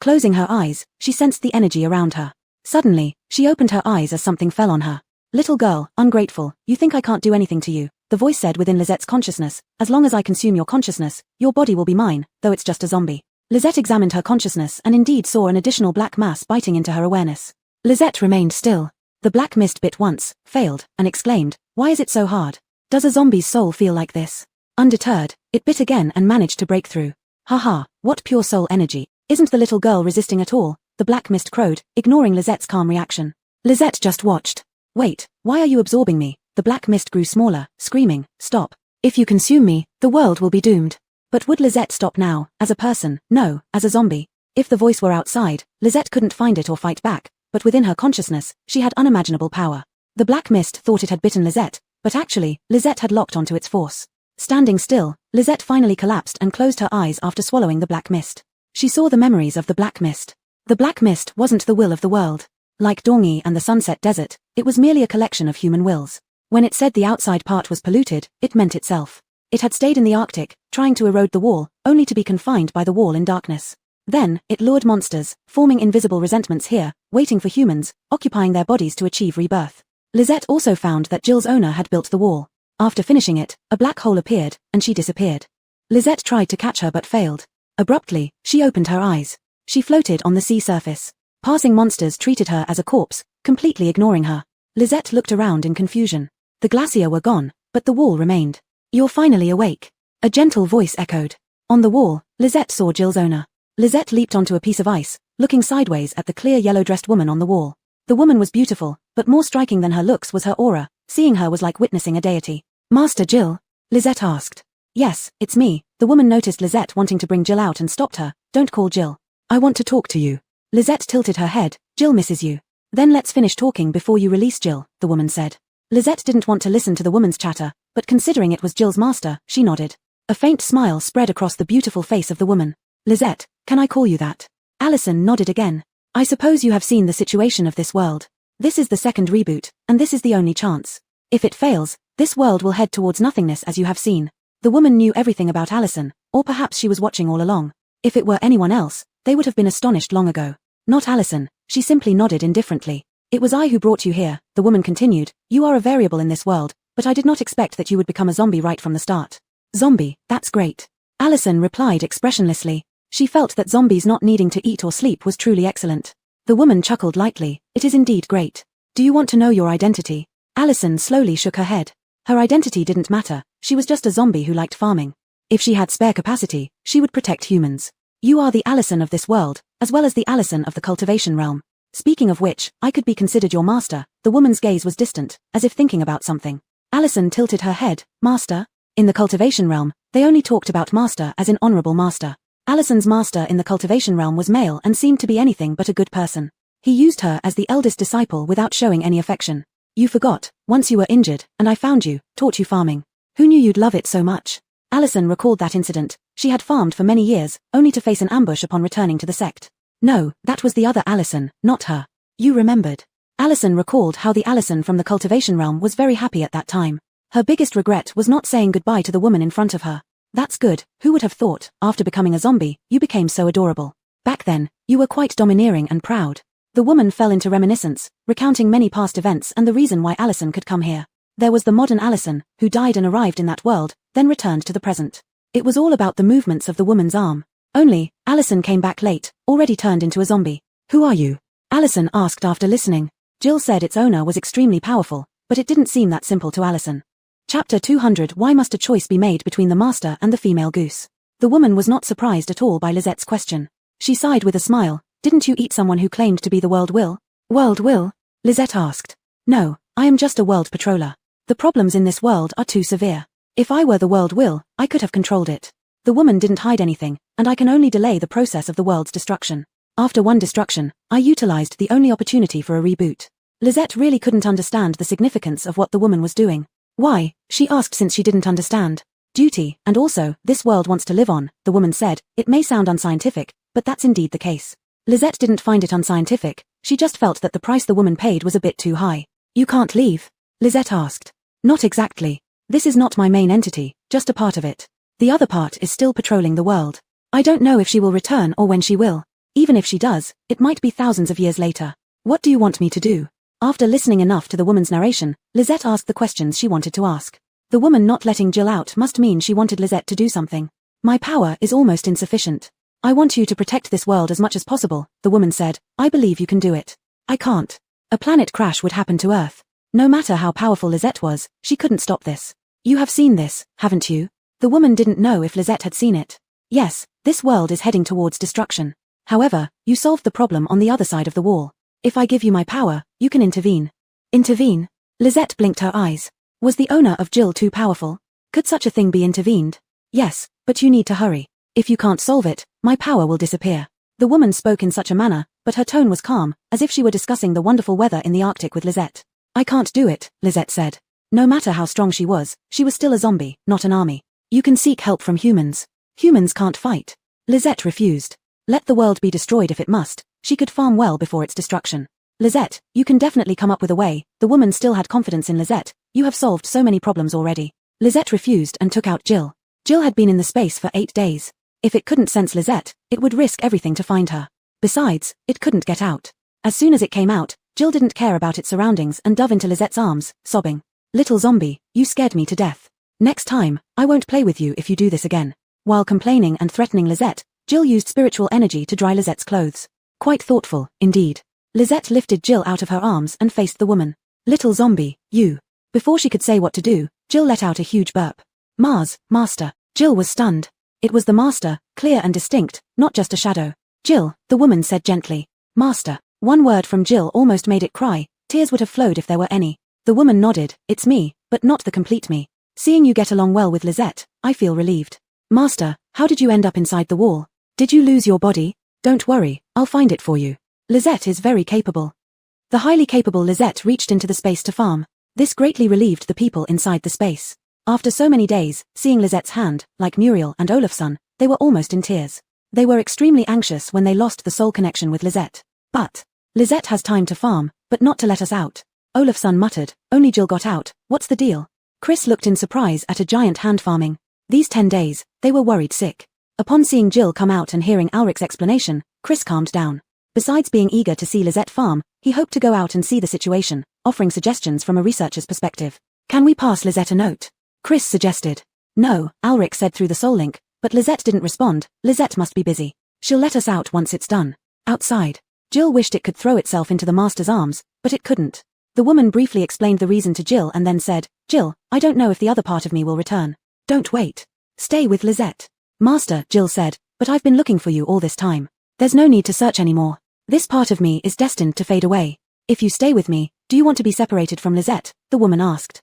Closing her eyes, she sensed the energy around her. Suddenly, she opened her eyes as something fell on her. Little girl, ungrateful, you think I can't do anything to you, the voice said within Lizette's consciousness. As long as I consume your consciousness, your body will be mine, though it's just a zombie. Lisette examined her consciousness and indeed saw an additional black mass biting into her awareness. Lisette remained still. The black mist bit once, failed, and exclaimed, why is it so hard? Does a zombie's soul feel like this? Undeterred, it bit again and managed to break through. Haha, what pure soul energy. Isn't the little girl resisting at all? The black mist crowed, ignoring Lizette's calm reaction. Lisette just watched. Wait, why are you absorbing me? The black mist grew smaller, screaming, stop. If you consume me, the world will be doomed. But would Lisette stop now, as a person? No, as a zombie. If the voice were outside, Lisette couldn't find it or fight back, but within her consciousness, she had unimaginable power. The black mist thought it had bitten Lisette, but actually, Lisette had locked onto its force. Standing still, Lisette finally collapsed and closed her eyes after swallowing the black mist. She saw the memories of the black mist. The black mist wasn't the will of the world. Like Dongyi and the Sunset Desert, it was merely a collection of human wills. When it said the outside part was polluted, it meant itself. It had stayed in the Arctic, trying to erode the wall, only to be confined by the wall in darkness. Then, it lured monsters, forming invisible resentments here, waiting for humans, occupying their bodies to achieve rebirth. Lisette also found that Jill's owner had built the wall. After finishing it, a black hole appeared, and she disappeared. Lisette tried to catch her but failed. Abruptly, she opened her eyes. She floated on the sea surface. Passing monsters treated her as a corpse, completely ignoring her. Lisette looked around in confusion. The glacier were gone, but the wall remained. You're finally awake. A gentle voice echoed. On the wall, Lisette saw Jill's owner. Lisette leaped onto a piece of ice, looking sideways at the clear yellow-dressed woman on the wall. The woman was beautiful, but more striking than her looks was her aura. Seeing her was like witnessing a deity. Master Jill? Lisette asked. Yes, it's me. The woman noticed Lisette wanting to bring Jill out and stopped her. Don't call Jill. I want to talk to you. Lisette tilted her head. Jill misses you. Then let's finish talking before you release Jill, the woman said. Lisette didn't want to listen to the woman's chatter, but considering it was Jill's master, she nodded. A faint smile spread across the beautiful face of the woman. Lisette, can I call you that? Allison nodded again. I suppose you have seen the situation of this world. This is the second reboot, and this is the only chance. If it fails, this world will head towards nothingness as you have seen. The woman knew everything about Allison, or perhaps she was watching all along. If it were anyone else, they would have been astonished long ago. Not Allison, she simply nodded indifferently. It was I who brought you here, the woman continued. You are a variable in this world, but I did not expect that you would become a zombie right from the start. Zombie, that's great. Allison replied expressionlessly. She felt that zombies not needing to eat or sleep was truly excellent. The woman chuckled lightly. It is indeed great. Do you want to know your identity? Allison slowly shook her head. Her identity didn't matter, she was just a zombie who liked farming. If she had spare capacity, she would protect humans. You are the Allison of this world, as well as the Allison of the cultivation realm. Speaking of which, I could be considered your master. The woman's gaze was distant, as if thinking about something. Allison tilted her head. Master? In the cultivation realm, they only talked about master as in honorable master. Allison's master in the cultivation realm was male and seemed to be anything but a good person. He used her as the eldest disciple without showing any affection. You forgot, once you were injured, and I found you, taught you farming. Who knew you'd love it so much? Allison recalled that incident. She had farmed for many years, only to face an ambush upon returning to the sect. No, that was the other Allison, not her. You remembered. Allison recalled how the Allison from the cultivation realm was very happy at that time. Her biggest regret was not saying goodbye to the woman in front of her. That's good. Who would have thought, after becoming a zombie, you became so adorable. Back then, you were quite domineering and proud. The woman fell into reminiscence, recounting many past events and the reason why Allison could come here. There was the modern Allison, who died and arrived in that world, then returned to the present. It was all about the movements of the woman's arm. Only, Allison came back late, already turned into a zombie. Who are you? Allison asked after listening. Jill said its owner was extremely powerful, but it didn't seem that simple to Allison. Chapter 200. Why must a choice be made between the master and the female goose? The woman was not surprised at all by Lizette's question. She sighed with a smile. Didn't you eat someone who claimed to be the world will? World will? Lisette asked. No, I am just a world patroller. The problems in this world are too severe. If I were the world will, I could have controlled it. The woman didn't hide anything, and I can only delay the process of the world's destruction. After one destruction, I utilized the only opportunity for a reboot. Lisette really couldn't understand the significance of what the woman was doing. Why? She asked since she didn't understand. Duty, and also, this world wants to live on, the woman said. It may sound unscientific, but that's indeed the case. Lisette didn't find it unscientific, she just felt that the price the woman paid was a bit too high. You can't leave? Lisette asked. Not exactly. This is not my main entity, just a part of it. The other part is still patrolling the world. I don't know if she will return or when she will. Even if she does, it might be thousands of years later. What do you want me to do? After listening enough to the woman's narration, Lisette asked the questions she wanted to ask. The woman not letting Jill out must mean she wanted Lisette to do something. My power is almost insufficient. I want you to protect this world as much as possible, the woman said. I believe you can do it. I can't. A planet crash would happen to Earth. No matter how powerful Lisette was, she couldn't stop this. You have seen this, haven't you? The woman didn't know if Lisette had seen it. Yes, this world is heading towards destruction. However, you solved the problem on the other side of the wall. If I give you my power, you can intervene. Intervene? Lisette blinked her eyes. Was the owner of Jill too powerful? Could such a thing be intervened? Yes, but you need to hurry. If you can't solve it, my power will disappear. The woman spoke in such a manner, but her tone was calm, as if she were discussing the wonderful weather in the Arctic with Lisette. I can't do it, Lisette said. No matter how strong she was still a zombie, not an army. You can seek help from humans. Humans can't fight. Lisette refused. Let the world be destroyed if it must. She could farm well before its destruction. Lisette, you can definitely come up with a way. The woman still had confidence in Lisette. You have solved so many problems already. Lisette refused and took out Jill. Jill had been in the space for 8 days. If it couldn't sense Lisette, it would risk everything to find her. Besides, it couldn't get out. As soon as it came out, Jill didn't care about its surroundings and dove into Lisette's arms, sobbing. Little zombie, you scared me to death. Next time, I won't play with you if you do this again. While complaining and threatening Lisette, Jill used spiritual energy to dry Lisette's clothes. Quite thoughtful, indeed. Lisette lifted Jill out of her arms and faced the woman. Little zombie, you. Before she could say what to do, Jill let out a huge burp. Mars, Master. Jill was stunned. It was the Master, clear and distinct, not just a shadow. Jill, the woman said gently. Master. One word from Jill almost made it cry. Tears would have flowed if there were any. The woman nodded. It's me, but not the complete me. Seeing you get along well with Lisette, I feel relieved. Master, how did you end up inside the wall? Did you lose your body? Don't worry, I'll find it for you. Lisette is very capable. The highly capable Lisette reached into the space to farm. This greatly relieved the people inside the space. After so many days, seeing Lisette's hand, like Muriel and Olafsson, they were almost in tears. They were extremely anxious when they lost the soul connection with Lisette. But Lisette has time to farm, but not to let us out. Olafsson muttered, only Jill got out, what's the deal? Chris looked in surprise at a giant hand farming. These 10 days, they were worried sick. Upon seeing Jill come out and hearing Ulrich's explanation, Chris calmed down. Besides being eager to see Lisette farm, he hoped to go out and see the situation, offering suggestions from a researcher's perspective. Can we pass Lisette a note? Chris suggested. No, Ulrich said through the soul link, but Lisette didn't respond. Lisette must be busy. She'll let us out once it's done. Outside. Jill wished it could throw itself into the Master's arms, but it couldn't. The woman briefly explained the reason to Jill and then said, Jill, I don't know if the other part of me will return. Don't wait. Stay with Lisette. Master, Jill said, but I've been looking for you all this time. There's no need to search anymore. This part of me is destined to fade away. If you stay with me, do you want to be separated from Lisette? The woman asked.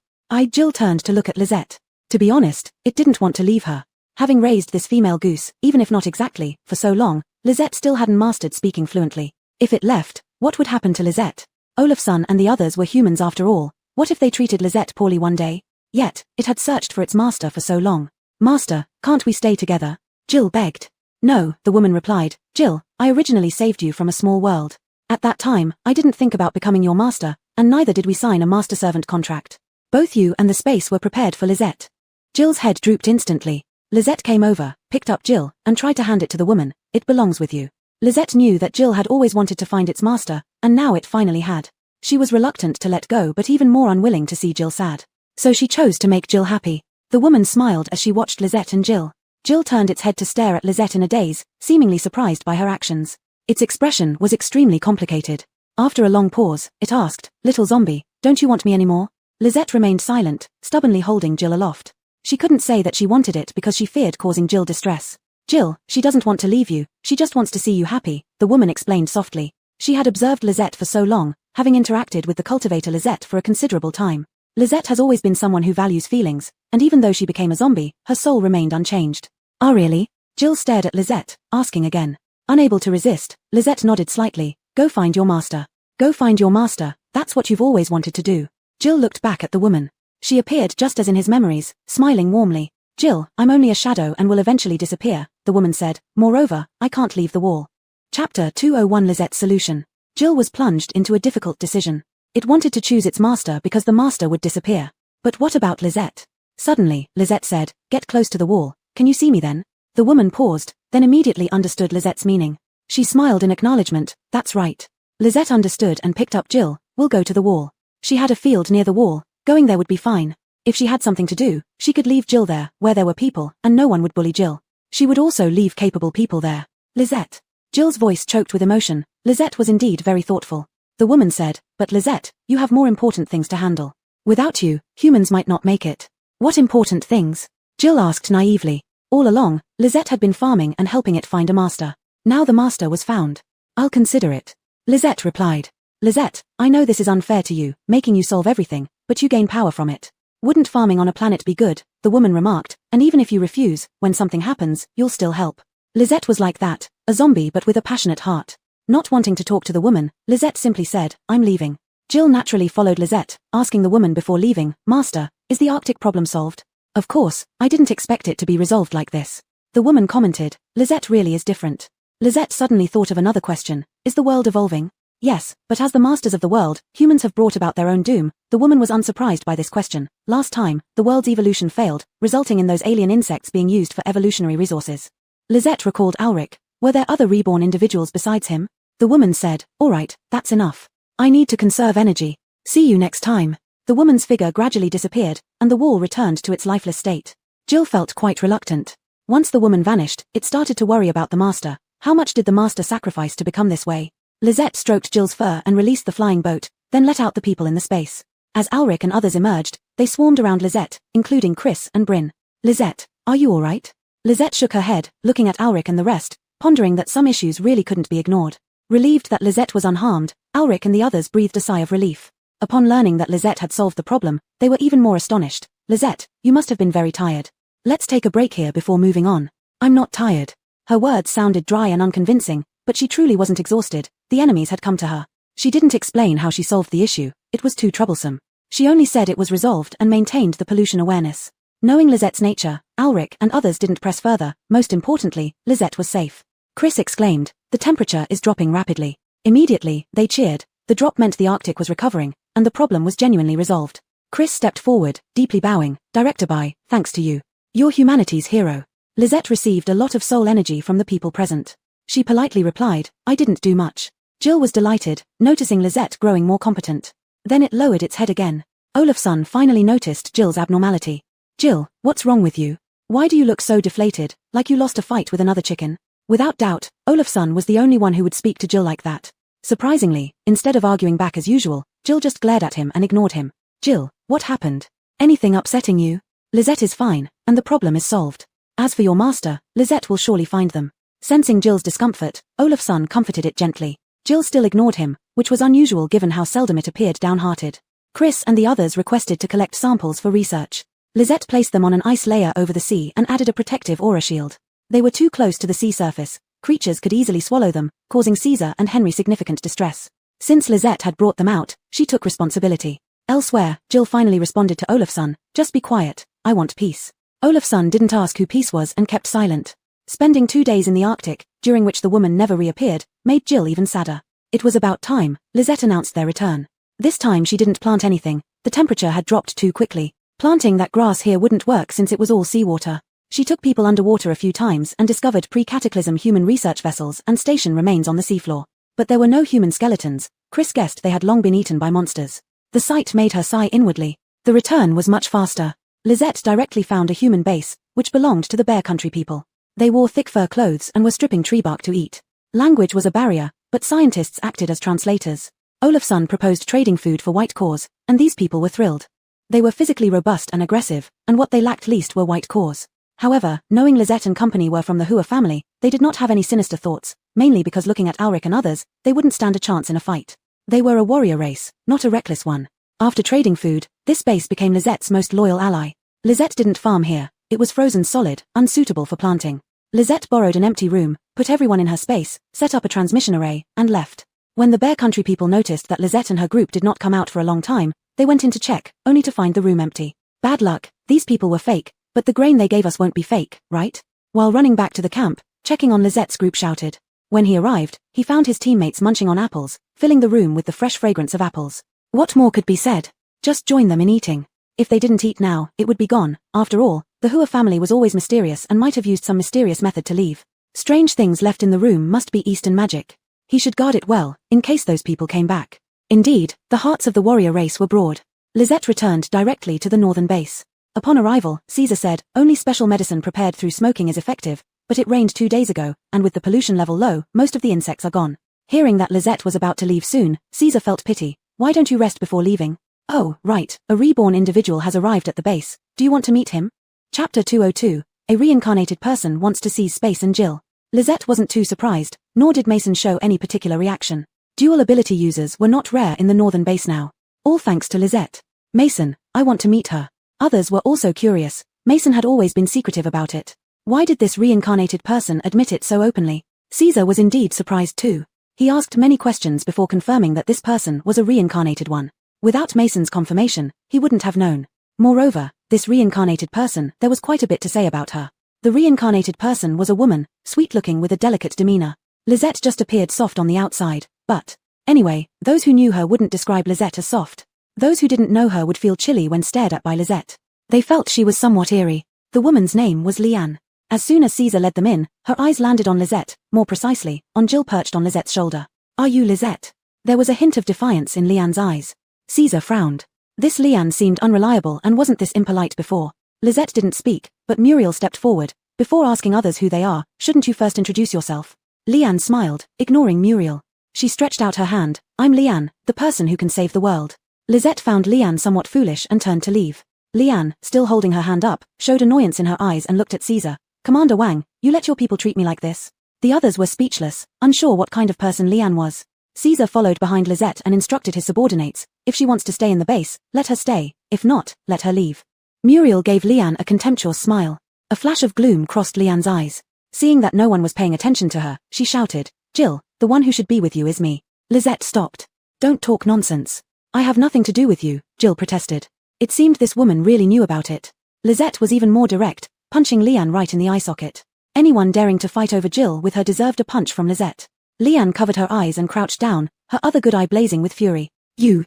Jill turned to look at Lisette. To be honest, it didn't want to leave her. Having raised this female goose, even if not exactly, for so long, Lisette still hadn't mastered speaking fluently. If it left, what would happen to Lisette? Olafsson and the others were humans after all. What if they treated Lisette poorly one day? Yet, it had searched for its master for so long. Master, can't we stay together? Jill begged. No, the woman replied. Jill, I originally saved you from a small world. At that time, I didn't think about becoming your master, and neither did we sign a master-servant contract. Both you and the space were prepared for Lisette. Jill's head drooped instantly. Lisette came over, picked up Jill, and tried to hand it to the woman. It belongs with you. Lisette knew that Jill had always wanted to find its master, and now it finally had. She was reluctant to let go but even more unwilling to see Jill sad. So she chose to make Jill happy. The woman smiled as she watched Lisette and Jill. Jill turned its head to stare at Lisette in a daze, seemingly surprised by her actions. Its expression was extremely complicated. After a long pause, it asked, Little zombie, don't you want me anymore? Lisette remained silent, stubbornly holding Jill aloft. She couldn't say that she wanted it because she feared causing Jill distress. Jill, she doesn't want to leave you, she just wants to see you happy, the woman explained softly. She had observed Lisette for so long, having interacted with the cultivator Lisette for a considerable time. Lisette has always been someone who values feelings, and even though she became a zombie, her soul remained unchanged. Ah really? Jill stared at Lisette, asking again. Unable to resist, Lisette nodded slightly. Go find your master. Go find your master, that's what you've always wanted to do. Jill looked back at the woman. She appeared just as in his memories, smiling warmly. Jill, I'm only a shadow and will eventually disappear, the woman said. Moreover, I can't leave the wall. Chapter 201 Lisette's Solution. Jill was plunged into a difficult decision. It wanted to choose its master because the master would disappear. But what about Lisette? Suddenly, Lisette said, Get close to the wall. Can you see me then? The woman paused, then immediately understood Lizette's meaning. She smiled in acknowledgement. That's right. Lisette understood and picked up Jill. We'll go to the wall. She had a field near the wall. Going there would be fine. If she had something to do, she could leave Jill there, where there were people, and no one would bully Jill. She would also leave capable people there. Lisette. Jill's voice choked with emotion. Lisette was indeed very thoughtful. The woman said, but Lisette, you have more important things to handle. Without you, humans might not make it. What important things? Jill asked naively. All along, Lisette had been farming and helping it find a master. Now the master was found. I'll consider it. Lisette replied. Lisette, I know this is unfair to you, making you solve everything, but you gain power from it. Wouldn't farming on a planet be good? The woman remarked, and even if you refuse, when something happens, you'll still help. Lisette was like that, a zombie but with a passionate heart. Not wanting to talk to the woman, Lisette simply said, I'm leaving. Jill naturally followed Lisette, asking the woman before leaving, Master, is the Arctic problem solved? Of course, I didn't expect it to be resolved like this. The woman commented, Lisette really is different. Lisette suddenly thought of another question, is the world evolving? Yes, but as the masters of the world, humans have brought about their own doom. The woman was unsurprised by this question. Last time, the world's evolution failed, resulting in those alien insects being used for evolutionary resources. Lisette recalled Ulrich. Were there other reborn individuals besides him? The woman said, all right, that's enough. I need to conserve energy. See you next time. The woman's figure gradually disappeared, and the wall returned to its lifeless state. Jill felt quite reluctant. Once the woman vanished, it started to worry about the master. How much did the master sacrifice to become this way? Lisette stroked Jill's fur and released the flying boat, then let out the people in the space. As Ulrich and others emerged, they swarmed around Lisette, including Chris and Bryn. Lisette, are you all right? Lisette shook her head, looking at Ulrich and the rest, pondering that some issues really couldn't be ignored. Relieved that Lisette was unharmed, Ulrich and the others breathed a sigh of relief. Upon learning that Lisette had solved the problem, they were even more astonished. Lisette, you must have been very tired. Let's take a break here before moving on. I'm not tired. Her words sounded dry and unconvincing, but she truly wasn't exhausted. The enemies had come to her. She didn't explain how she solved the issue. It was too troublesome. She only said it was resolved and maintained the pollution awareness. Knowing Lisette's nature, Ulrich and others didn't press further. Most importantly, Lisette was safe. Chris exclaimed, the temperature is dropping rapidly. Immediately, they cheered. The drop meant the Arctic was recovering, and the problem was genuinely resolved. Chris stepped forward, deeply bowing. Director Bai, thanks to you. You're humanity's hero. Lisette received a lot of soul energy from the people present. She politely replied, I didn't do much. Jill was delighted, noticing Lisette growing more competent. Then it lowered its head again. Olafsson finally noticed Jill's abnormality. Jill, what's wrong with you? Why do you look so deflated, like you lost a fight with another chicken? Without doubt, Olafsson was the only one who would speak to Jill like that. Surprisingly, instead of arguing back as usual, Jill just glared at him and ignored him. Jill, what happened? Anything upsetting you? Lisette is fine, and the problem is solved. As for your master, Lisette will surely find them. Sensing Jill's discomfort, Olafsson comforted it gently. Jill still ignored him, which was unusual given how seldom it appeared downhearted. Chris and the others requested to collect samples for research. Lisette placed them on an ice layer over the sea and added a protective aura shield. They were too close to the sea surface. Creatures could easily swallow them, causing Caesar and Henry significant distress. Since Lisette had brought them out, she took responsibility. Elsewhere, Jill finally responded to Olafsson, just be quiet, I want peace. Olafsson didn't ask who peace was and kept silent. Spending 2 days in the Arctic, during which the woman never reappeared, made Jill even sadder. It was about time. Lisette announced their return. This time she didn't plant anything. The temperature had dropped too quickly. Planting that grass here wouldn't work since it was all seawater. She took people underwater a few times and discovered pre-cataclysm human research vessels and station remains on the seafloor. But there were no human skeletons. Chris guessed they had long been eaten by monsters. The sight made her sigh inwardly. The return was much faster. Lisette directly found a human base, which belonged to the Bear Country people. They wore thick fur clothes and were stripping tree bark to eat. Language was a barrier, but scientists acted as translators. Olafsson proposed trading food for white cores, and these people were thrilled. They were physically robust and aggressive, and what they lacked least were white cores. However, knowing Lisette and company were from the Hua family, they did not have any sinister thoughts, mainly because looking at Ulrich and others, they wouldn't stand a chance in a fight. They were a warrior race, not a reckless one. After trading food, this base became Lisette's most loyal ally. Lisette didn't farm here. It was frozen solid, unsuitable for planting. Lisette borrowed an empty room, put everyone in her space, set up a transmission array, and left. When the Bear Country people noticed that Lisette and her group did not come out for a long time, they went in to check, only to find the room empty. Bad luck, these people were fake, but the grain they gave us won't be fake, right? While running back to the camp, checking on Lisette's group shouted. When he arrived, he found his teammates munching on apples, filling the room with the fresh fragrance of apples. What more could be said? Just join them in eating. If they didn't eat now, it would be gone. After all, The Hua family was always mysterious and might have used some mysterious method to leave. Strange things left in the room must be Eastern magic. He should guard it well, in case those people came back. Indeed, the hearts of the warrior race were broad. Lisette returned directly to the northern base. Upon arrival, Caesar said, only special medicine prepared through smoking is effective, but it rained 2 days ago, and with the pollution level low, most of the insects are gone. Hearing that Lisette was about to leave soon, Caesar felt pity. Why don't you rest before leaving? Oh, right, a reborn individual has arrived at the base. Do you want to meet him? Chapter 202, a reincarnated person wants to seize space and Jill. Lisette wasn't too surprised, nor did Mason show any particular reaction. Dual ability users were not rare in the northern base now. All thanks to Lisette. Mason, I want to meet her. Others were also curious. Mason had always been secretive about it. Why did this reincarnated person admit it so openly? Caesar was indeed surprised too. He asked many questions before confirming that this person was a reincarnated one. Without Mason's confirmation, he wouldn't have known. Moreover, this reincarnated person, there was quite a bit to say about her. The reincarnated person was a woman, sweet-looking with a delicate demeanor. Lisette just appeared soft on the outside, but anyway, those who knew her wouldn't describe Lisette as soft. Those who didn't know her would feel chilly when stared at by Lisette. They felt she was somewhat eerie. The woman's name was Liane. As soon as Caesar led them in, her eyes landed on Lisette, more precisely, on Jill perched on Lisette's shoulder. Are you Lisette? There was a hint of defiance in Liane's eyes. Caesar frowned. This Liane seemed unreliable and wasn't this impolite before. Lisette didn't speak, but Muriel stepped forward. Before asking others who they are, shouldn't you first introduce yourself? Liane smiled, ignoring Muriel. She stretched out her hand. I'm Liane, the person who can save the world. Lisette found Liane somewhat foolish and turned to leave. Liane, still holding her hand up, showed annoyance in her eyes and looked at Caesar. Commander Wang, you let your people treat me like this? The others were speechless, unsure what kind of person Liane was. Caesar followed behind Lisette and instructed his subordinates, if she wants to stay in the base, let her stay, if not, let her leave. Muriel gave Liane a contemptuous smile. A flash of gloom crossed Liane's eyes. Seeing that no one was paying attention to her, she shouted, Jill, the one who should be with you is me. Lisette stopped. Don't talk nonsense. I have nothing to do with you, Jill protested. It seemed this woman really knew about it. Lisette was even more direct, punching Liane right in the eye socket. Anyone daring to fight over Jill with her deserved a punch from Lisette. Liane covered her eyes and crouched down, her other good eye blazing with fury. You.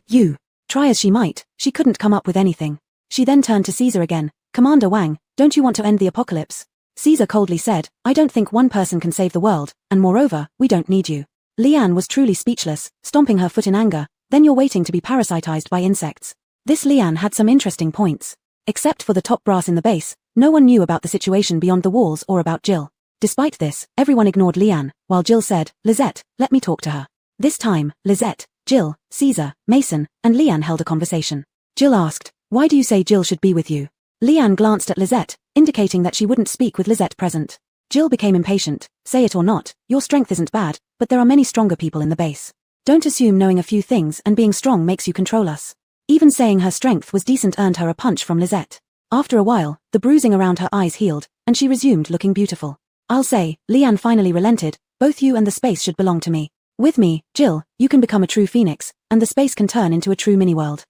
Try as she might, she couldn't come up with anything. She then turned to Caesar again. Commander Wang, don't you want to end the apocalypse? Caesar coldly said, I don't think one person can save the world, and moreover, we don't need you. Liane was truly speechless, stomping her foot in anger. Then you're waiting to be parasitized by insects. This Liane had some interesting points. Except for the top brass in the base, no one knew about the situation beyond the walls or about Jill. Despite this, everyone ignored Liane, while Jill said, Lisette, let me talk to her. This time, Lisette, Jill, Caesar, Mason, and Liane held a conversation. Jill asked, why do you say Jill should be with you? Liane glanced at Lisette, indicating that she wouldn't speak with Lisette present. Jill became impatient. Say it or not, your strength isn't bad, but there are many stronger people in the base. Don't assume knowing a few things and being strong makes you control us. Even saying her strength was decent earned her a punch from Lisette. After a while, the bruising around her eyes healed, and she resumed looking beautiful. I'll say, Liane finally relented, both you and the space should belong to me. With me, Jill, you can become a true phoenix, and the space can turn into a true mini-world.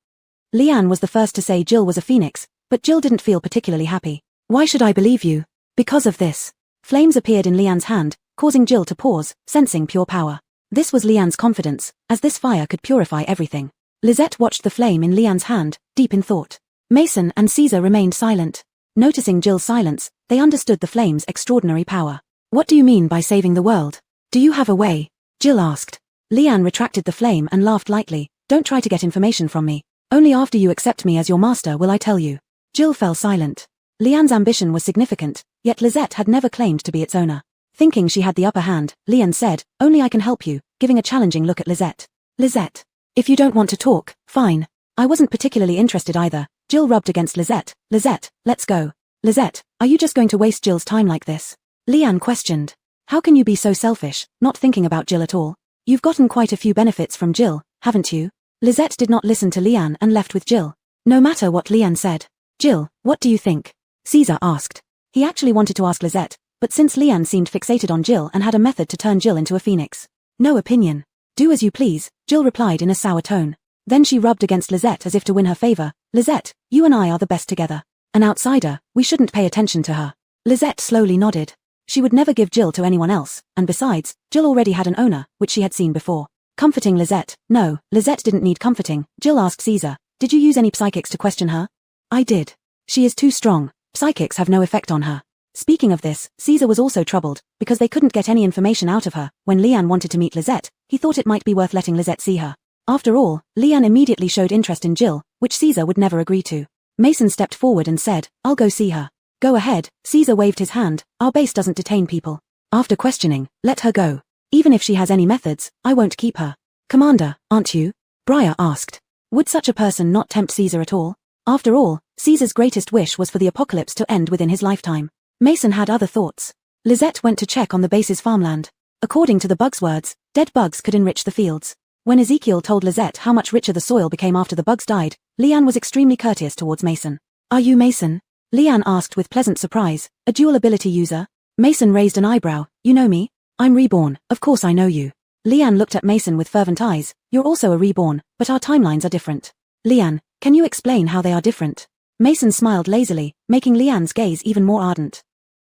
Liane was the first to say Jill was a phoenix, but Jill didn't feel particularly happy. Why should I believe you? Because of this. Flames appeared in Liane's hand, causing Jill to pause, sensing pure power. This was Liane's confidence, as this fire could purify everything. Lisette watched the flame in Liane's hand, deep in thought. Mason and Caesar remained silent. Noticing Jill's silence, they understood the flame's extraordinary power. What do you mean by saving the world? Do you have a way? Jill asked. Liane retracted the flame and laughed lightly. Don't try to get information from me. Only after you accept me as your master will I tell you. Jill fell silent. Liane's ambition was significant, yet Lisette had never claimed to be its owner. Thinking she had the upper hand, Liane said, only I can help you, giving a challenging look at Lisette. Lisette. If you don't want to talk, fine. I wasn't particularly interested either. Jill rubbed against Lisette. Lisette, let's go. Lisette, are you just going to waste Jill's time like this? Liane questioned. How can you be so selfish, not thinking about Jill at all? You've gotten quite a few benefits from Jill, haven't you? Lisette did not listen to Liane and left with Jill. No matter what Liane said. Jill, what do you think? Caesar asked. He actually wanted to ask Lisette, but since Liane seemed fixated on Jill and had a method to turn Jill into a phoenix. No opinion. Do as you please, Jill replied in a sour tone. Then she rubbed against Lisette as if to win her favor. Lisette, you and I are the best together. An outsider, we shouldn't pay attention to her. Lisette slowly nodded. She would never give Jill to anyone else, and besides, Jill already had an owner, which she had seen before. Comforting Lisette. No, Lisette didn't need comforting. Jill asked Caesar, did you use any psychics to question her? I did. She is too strong. Psychics have no effect on her. Speaking of this, Caesar was also troubled, because they couldn't get any information out of her. When Lian wanted to meet Lisette, he thought it might be worth letting Lisette see her. After all, Lian immediately showed interest in Jill, which Caesar would never agree to. Mason stepped forward and said, "I'll go see her." "Go ahead," Caesar waved his hand, "our base doesn't detain people." After questioning, "Let her go. Even if she has any methods, I won't keep her." "Commander, aren't you?" Briar asked. Would such a person not tempt Caesar at all? After all, Caesar's greatest wish was for the apocalypse to end within his lifetime. Mason had other thoughts. Lisette went to check on the base's farmland. According to the bug's words, dead bugs could enrich the fields. When Ezekiel told Lisette how much richer the soil became after the bugs died, Lian was extremely courteous towards Mason. "Are you Mason?" Lian asked with pleasant surprise, "A dual ability user?" Mason raised an eyebrow. "You know me? I'm reborn, of course I know you." Lian looked at Mason with fervent eyes. "You're also a reborn, but our timelines are different." "Lian, can you explain how they are different?" Mason smiled lazily, making Lian's gaze even more ardent.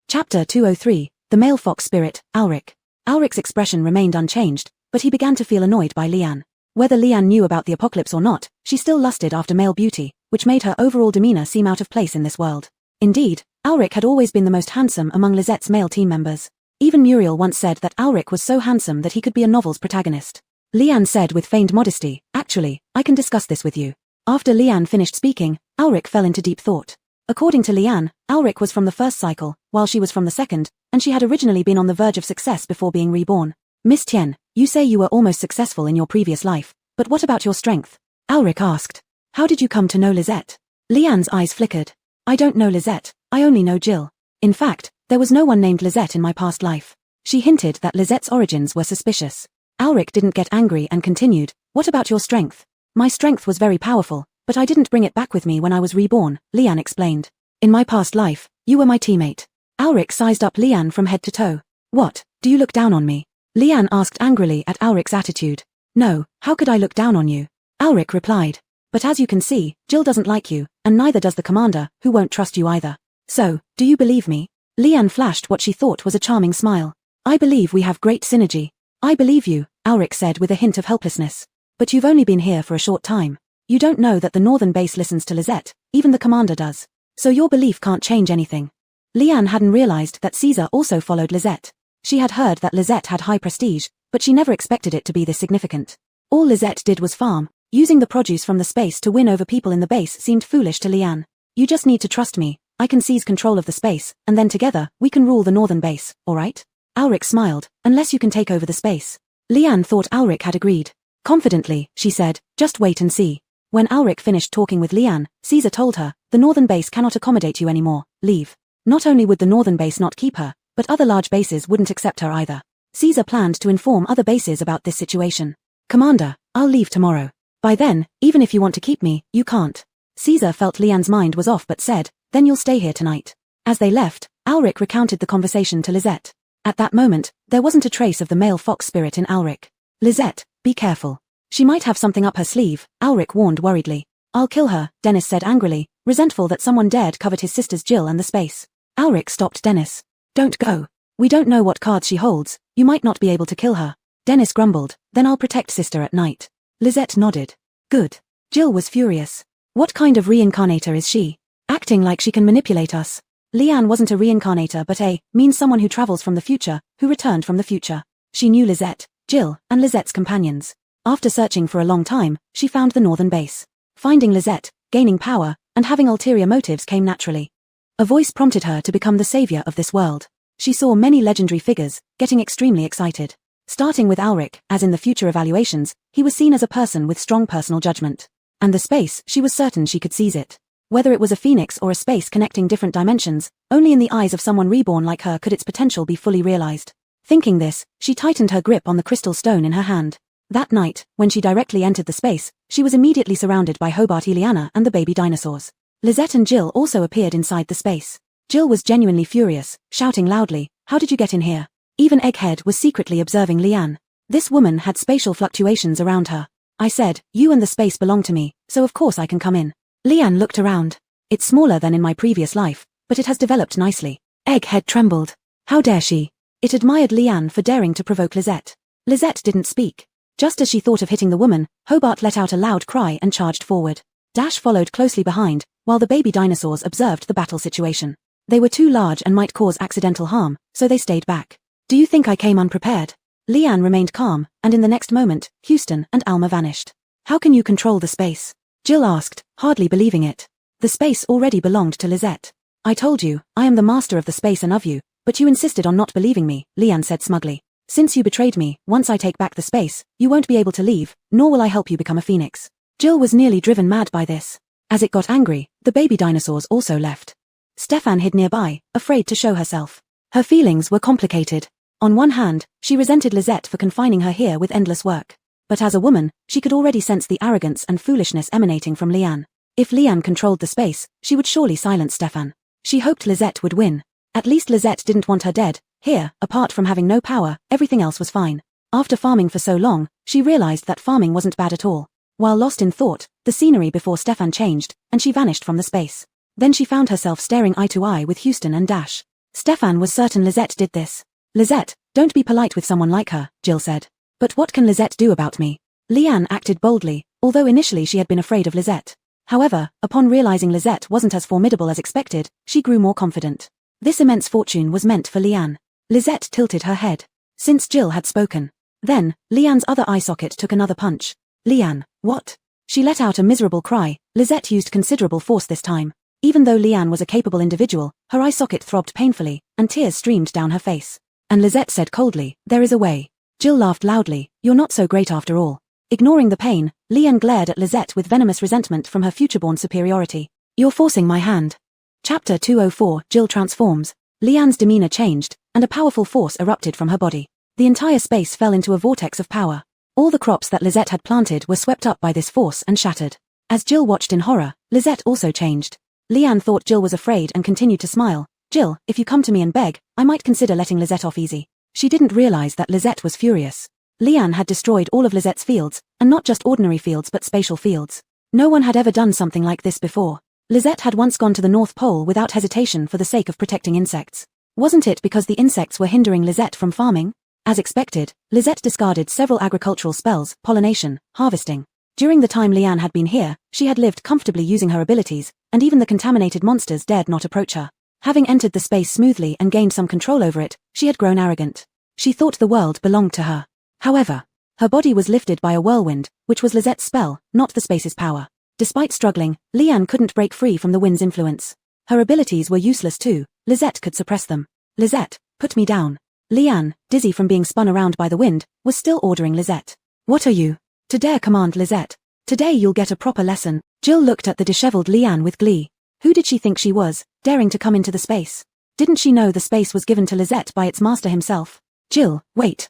Chapter 203, The Male Fox Spirit, Alric. Alric's expression remained unchanged, but he began to feel annoyed by Lian. Whether Lian knew about the apocalypse or not, she still lusted after male beauty, which made her overall demeanor seem out of place in this world. Indeed, Alric had always been the most handsome among Lisette's male team members. Even Muriel once said that Alric was so handsome that he could be a novel's protagonist. Lian said with feigned modesty, "Actually, I can discuss this with you." After Lian finished speaking, Alric fell into deep thought. According to Lian, Alric was from the first cycle, while she was from the second, and she had originally been on the verge of success before being reborn. "Miss Tian, you say you were almost successful in your previous life, but what about your strength?" Alric asked. "How did you come to know Lisette?" Lian's eyes flickered. "I don't know Lisette, I only know Jill. In fact, there was no one named Lisette in my past life." She hinted that Lisette's origins were suspicious. Alric didn't get angry and continued, "What about your strength?" "My strength was very powerful, but I didn't bring it back with me when I was reborn," Lian explained. "In my past life, you were my teammate." Alric sized up Lian from head to toe. "What, do you look down on me?" Lian asked angrily at Alric's attitude. "No, how could I look down on you?" Alric replied. "But as you can see, Jill doesn't like you, and neither does the commander, who won't trust you either. So, do you believe me?" Lian flashed what she thought was a charming smile. "I believe we have great synergy." "I believe you," Alric said with a hint of helplessness. "But you've only been here for a short time. You don't know that the northern base listens to Lisette, even the commander does. So your belief can't change anything." Lian hadn't realized that Caesar also followed Lisette. She had heard that Lisette had high prestige, but she never expected it to be this significant. All Lisette did was farm. Using the produce from the space to win over people in the base seemed foolish to Lian. "You just need to trust me. I can seize control of the space, and then together, we can rule the northern base, alright?" Alric smiled, "Unless you can take over the space." Lian thought Alric had agreed. Confidently, she said, "Just wait and see." When Alric finished talking with Lian, Caesar told her, "The northern base cannot accommodate you anymore, leave." Not only would the northern base not keep her, but other large bases wouldn't accept her either. Caesar planned to inform other bases about this situation. "Commander, I'll leave tomorrow. By then, even if you want to keep me, you can't." Caesar felt Lian's mind was off but said, "Then you'll stay here tonight." As they left, Alric recounted the conversation to Lisette. At that moment, there wasn't a trace of the male fox spirit in Alric. "Lisette, be careful. She might have something up her sleeve," Alric warned worriedly. "I'll kill her," Dennis said angrily, resentful that someone dared covet his sisters Jill and the space. Alric stopped Dennis. "Don't go. We don't know what cards she holds, you might not be able to kill her." Dennis grumbled, "Then I'll protect sister at night." Lisette nodded. "Good." Jill was furious. "What kind of reincarnator is she? Acting like she can manipulate us." Lian wasn't a reincarnator but means someone who travels from the future, who returned from the future. She knew Lisette, Jill, and Lisette's companions. After searching for a long time, she found the northern base. Finding Lisette, gaining power, and having ulterior motives came naturally. A voice prompted her to become the savior of this world. She saw many legendary figures, getting extremely excited. Starting with Alric, as in the future evaluations, he was seen as a person with strong personal judgment. And the space, she was certain she could seize it. Whether it was a phoenix or a space connecting different dimensions, only in the eyes of someone reborn like her could its potential be fully realized. Thinking this, she tightened her grip on the crystal stone in her hand. That night, when she directly entered the space, she was immediately surrounded by Hobart Eliana and the baby dinosaurs. Lisette and Jill also appeared inside the space. Jill was genuinely furious, shouting loudly, "How did you get in here?" Even Egghead was secretly observing Lian. This woman had spatial fluctuations around her. "I said, you and the space belong to me, so of course I can come in." Lian looked around. "It's smaller than in my previous life, but it has developed nicely." Egghead trembled. How dare she? It admired Lian for daring to provoke Lisette. Lisette didn't speak. Just as she thought of hitting the woman, Hobart let out a loud cry and charged forward. Dash followed closely behind, while the baby dinosaurs observed the battle situation. They were too large and might cause accidental harm, so they stayed back. Do you think I came unprepared? Leanne remained calm, and in the next moment, Houston and Alma vanished. How can you control the space? Jill asked, hardly believing it. The space already belonged to Lizette. I told you, I am the master of the space and of you, but you insisted on not believing me, Leanne said smugly. Since you betrayed me, once I take back the space, you won't be able to leave, nor will I help you become a phoenix. Jill was nearly driven mad by this. As it got angry, the baby dinosaurs also left. Stefan hid nearby, afraid to show herself. Her feelings were complicated. On one hand, she resented Lizette for confining her here with endless work. But as a woman, she could already sense the arrogance and foolishness emanating from Leanne. If Leanne controlled the space, she would surely silence Stefan. She hoped Lizette would win. At least Lizette didn't want her dead. Here, apart from having no power, everything else was fine. After farming for so long, she realized that farming wasn't bad at all. While lost in thought, the scenery before Stefan changed, and she vanished from the space. Then she found herself staring eye to eye with Houston and Dash. Stefan was certain Lizette did this. Lizette, don't be polite with someone like her, Jill said. But what can Lizette do about me? Leanne acted boldly, although initially she had been afraid of Lizette. However, upon realizing Lizette wasn't as formidable as expected, she grew more confident. This immense fortune was meant for Leanne. Lizette tilted her head. Since Jill had spoken. Then, Leanne's other eye socket took another punch. Leanne, what? She let out a miserable cry. Lizette used considerable force this time. Even though Leanne was a capable individual, her eye socket throbbed painfully, and tears streamed down her face. And Lizette said coldly, there is a way. Jill laughed loudly, you're not so great after all. Ignoring the pain, Leanne glared at Lizette with venomous resentment from her future-born superiority. You're forcing my hand. Chapter 204, Jill transforms. Leanne's demeanor changed, and a powerful force erupted from her body. The entire space fell into a vortex of power. All the crops that Lizette had planted were swept up by this force and shattered. As Jill watched in horror, Lizette also changed. Leanne thought Jill was afraid and continued to smile. Jill, if you come to me and beg, I might consider letting Lizette off easy. She didn't realize that Lizette was furious. Leanne had destroyed all of Lizette's fields, and not just ordinary fields but spatial fields. No one had ever done something like this before. Lizette had once gone to the North Pole without hesitation for the sake of protecting insects. Wasn't it because the insects were hindering Lizette from farming? As expected, Lizette discarded several agricultural spells, pollination, harvesting. During the time Leanne had been here, she had lived comfortably using her abilities, and even the contaminated monsters dared not approach her. Having entered the space smoothly and gained some control over it, she had grown arrogant. She thought the world belonged to her. However, her body was lifted by a whirlwind, which was Lizette's spell, not the space's power. Despite struggling, Leanne couldn't break free from the wind's influence. Her abilities were useless too. Lizette could suppress them. Lizette, put me down. Leanne, dizzy from being spun around by the wind, was still ordering Lizette. What are you? To dare command Lizette. Today you'll get a proper lesson. Jill looked at the disheveled Leanne with glee. Who did she think she was, daring to come into the space? Didn't she know the space was given to Lizette by its master himself? Jill, wait,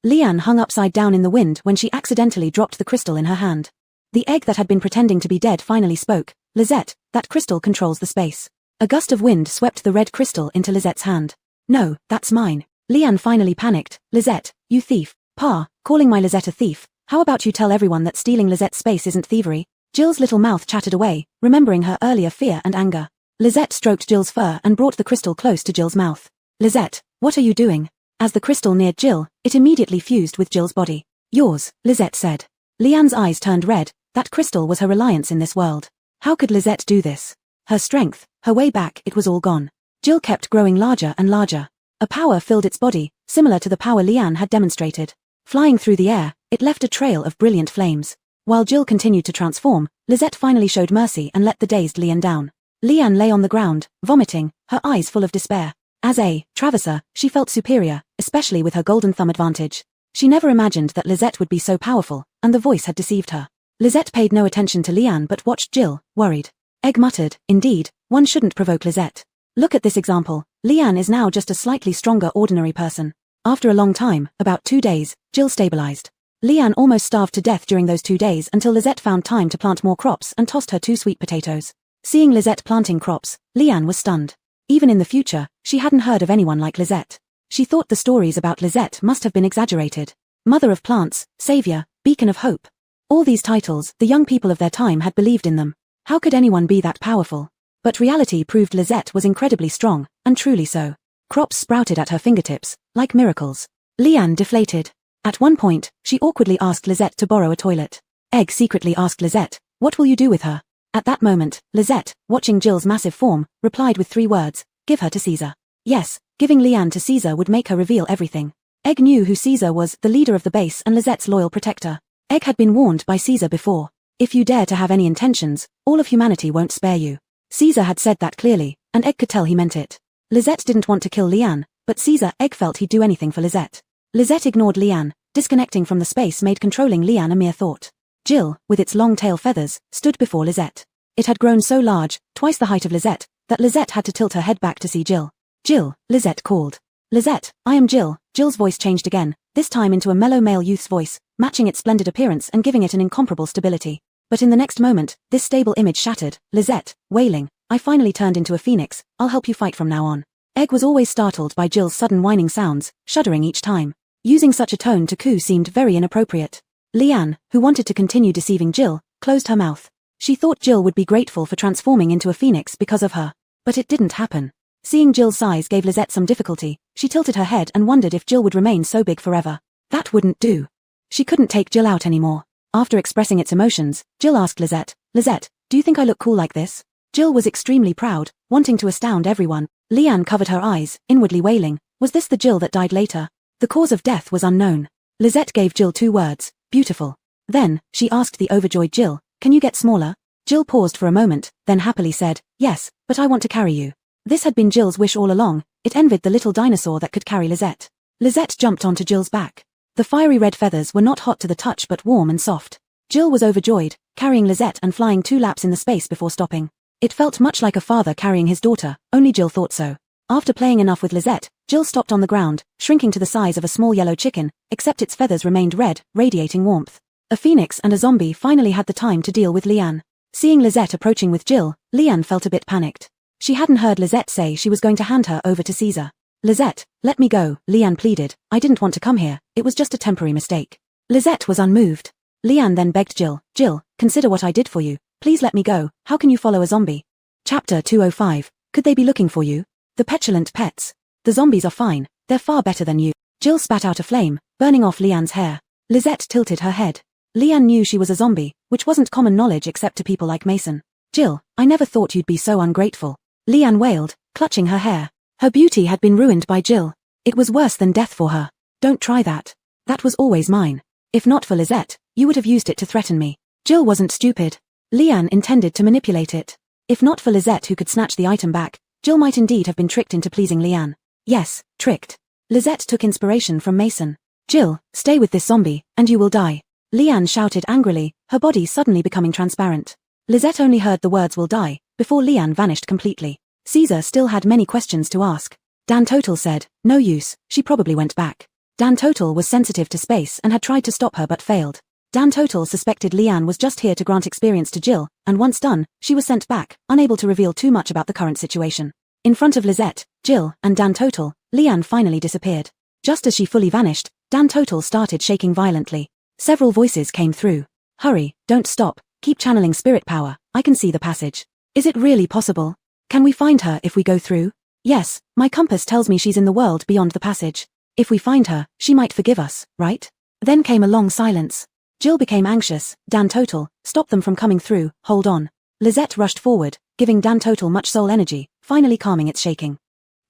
Leanne hung upside down in the wind when she accidentally dropped the crystal in her hand. The egg that had been pretending to be dead finally spoke. Lizette, that crystal controls the space. A gust of wind swept the red crystal into Lizette's hand. No, that's mine. Leanne finally panicked. Lizette, you thief. Pa, calling my Lizette a thief. How about you tell everyone that stealing Lizette's space isn't thievery? Jill's little mouth chattered away, remembering her earlier fear and anger. Lizette stroked Jill's fur and brought the crystal close to Jill's mouth. Lizette, what are you doing? As the crystal neared Jill, it immediately fused with Jill's body. Yours, Lizette said. Leanne's eyes turned red. That crystal was her reliance in this world. How could Lizette do this? Her strength, her way back, it was all gone. Jill kept growing larger and larger. A power filled its body, similar to the power Leanne had demonstrated. Flying through the air, it left a trail of brilliant flames. While Jill continued to transform, Lizette finally showed mercy and let the dazed Leanne down. Leanne lay on the ground, vomiting, her eyes full of despair. As a traverser, she felt superior, especially with her golden thumb advantage. She never imagined that Lizette would be so powerful, and the voice had deceived her. Lizette paid no attention to Leanne but watched Jill, worried. Egg muttered, indeed, one shouldn't provoke Lizette. Look at this example. Leanne is now just a slightly stronger ordinary person. After a long time, about 2 days, Jill stabilized. Leanne almost starved to death during those 2 days until Lizette found time to plant more crops and tossed her 2 sweet potatoes. Seeing Lizette planting crops, Leanne was stunned. Even in the future, she hadn't heard of anyone like Lizette. She thought the stories about Lizette must have been exaggerated. Mother of plants, savior, beacon of hope. All these titles, the young people of their time had believed in them. How could anyone be that powerful? But reality proved Lizette was incredibly strong, and truly so. Crops sprouted at her fingertips, like miracles. Leanne deflated. At one point, she awkwardly asked Lizette to borrow a toilet. Egg secretly asked Lizette, what will you do with her? At that moment, Lisette, watching Jill's massive form, replied with 3 words, "Give her to Caesar." Yes, giving Liane to Caesar would make her reveal everything. Egg knew who Caesar was, the leader of the base and Lisette's loyal protector. Egg had been warned by Caesar before. If you dare to have any intentions, all of humanity won't spare you. Caesar had said that clearly, and Egg could tell he meant it. Lisette didn't want to kill Liane, but Caesar, Egg felt he'd do anything for Lisette. Lisette ignored Liane, disconnecting from the space made controlling Liane a mere thought. Jill, with its long tail feathers, stood before Lisette. It had grown so large, twice the height of Lisette, that Lisette had to tilt her head back to see Jill. "Jill," Lisette called. "Lisette, I am Jill." Jill's voice changed again, this time into a mellow male youth's voice, matching its splendid appearance and giving it an incomparable stability. But in the next moment, this stable image shattered. "Lisette," wailing, "I finally turned into a phoenix, I'll help you fight from now on." Egg was always startled by Jill's sudden whining sounds, shuddering each time. Using such a tone to coo seemed very inappropriate. Liane, who wanted to continue deceiving Jill, closed her mouth. She thought Jill would be grateful for transforming into a phoenix because of her. But it didn't happen. Seeing Jill's size gave Lisette some difficulty. She tilted her head and wondered if Jill would remain so big forever. That wouldn't do. She couldn't take Jill out anymore. After expressing its emotions, Jill asked Lisette, "Lisette, do you think I look cool like this?" Jill was extremely proud, wanting to astound everyone. Liane covered her eyes, inwardly wailing. Was this the Jill that died later? The cause of death was unknown. Lisette gave Jill 2 words, "Beautiful." Then, she asked the overjoyed Jill, "Can you get smaller?" Jill paused for a moment, then happily said, "Yes, but I want to carry you." This had been Jill's wish all along. It envied the little dinosaur that could carry Lisette. Lisette jumped onto Jill's back. The fiery red feathers were not hot to the touch but warm and soft. Jill was overjoyed, carrying Lisette and flying 2 laps in the space before stopping. It felt much like a father carrying his daughter, only Jill thought so. After playing enough with Lisette, Jill stopped on the ground, shrinking to the size of a small yellow chicken, except its feathers remained red, radiating warmth. A phoenix and a zombie finally had the time to deal with Liane. Seeing Lisette approaching with Jill, Liane felt a bit panicked. She hadn't heard Lisette say she was going to hand her over to Caesar. "Lisette, let me go," Liane pleaded. "I didn't want to come here, it was just a temporary mistake." Lisette was unmoved. Liane then begged Jill, "Jill, consider what I did for you. Please let me go. How can you follow a zombie?" Chapter 205. Could they be looking for you? The petulant pets. The zombies are fine, they're far better than you. Jill spat out a flame, burning off Liane's hair. Lisette tilted her head. Liane knew she was a zombie, which wasn't common knowledge except to people like Mason. "Jill, I never thought you'd be so ungrateful." Liane wailed, clutching her hair. Her beauty had been ruined by Jill. It was worse than death for her. "Don't try that. That was always mine. If not for Lisette, you would have used it to threaten me." Jill wasn't stupid. Liane intended to manipulate it. If not for Lisette who could snatch the item back, Jill might indeed have been tricked into pleasing Liane. Yes, tricked. Lisette took inspiration from Mason. "Jill, stay with this zombie, and you will die." Liane shouted angrily, her body suddenly becoming transparent. Lisette only heard the words "will die," before Liane vanished completely. Caesar still had many questions to ask. Dan Total said, "No use, she probably went back." Dan Total was sensitive to space and had tried to stop her but failed. Dan Total suspected Liane was just here to grant experience to Jill, and once done, she was sent back, unable to reveal too much about the current situation. In front of Lisette, Jill, and Dan Total, Liane finally disappeared. Just as she fully vanished, Dan Total started shaking violently. Several voices came through. "Hurry, don't stop, keep channeling spirit power, I can see the passage." "Is it really possible? Can we find her if we go through?" "Yes, my compass tells me she's in the world beyond the passage. If we find her, she might forgive us, right?" Then came a long silence. Jill became anxious. Dan Total, stop them from coming through, hold on. Lisette rushed forward, giving Dan Total much soul energy, finally calming its shaking.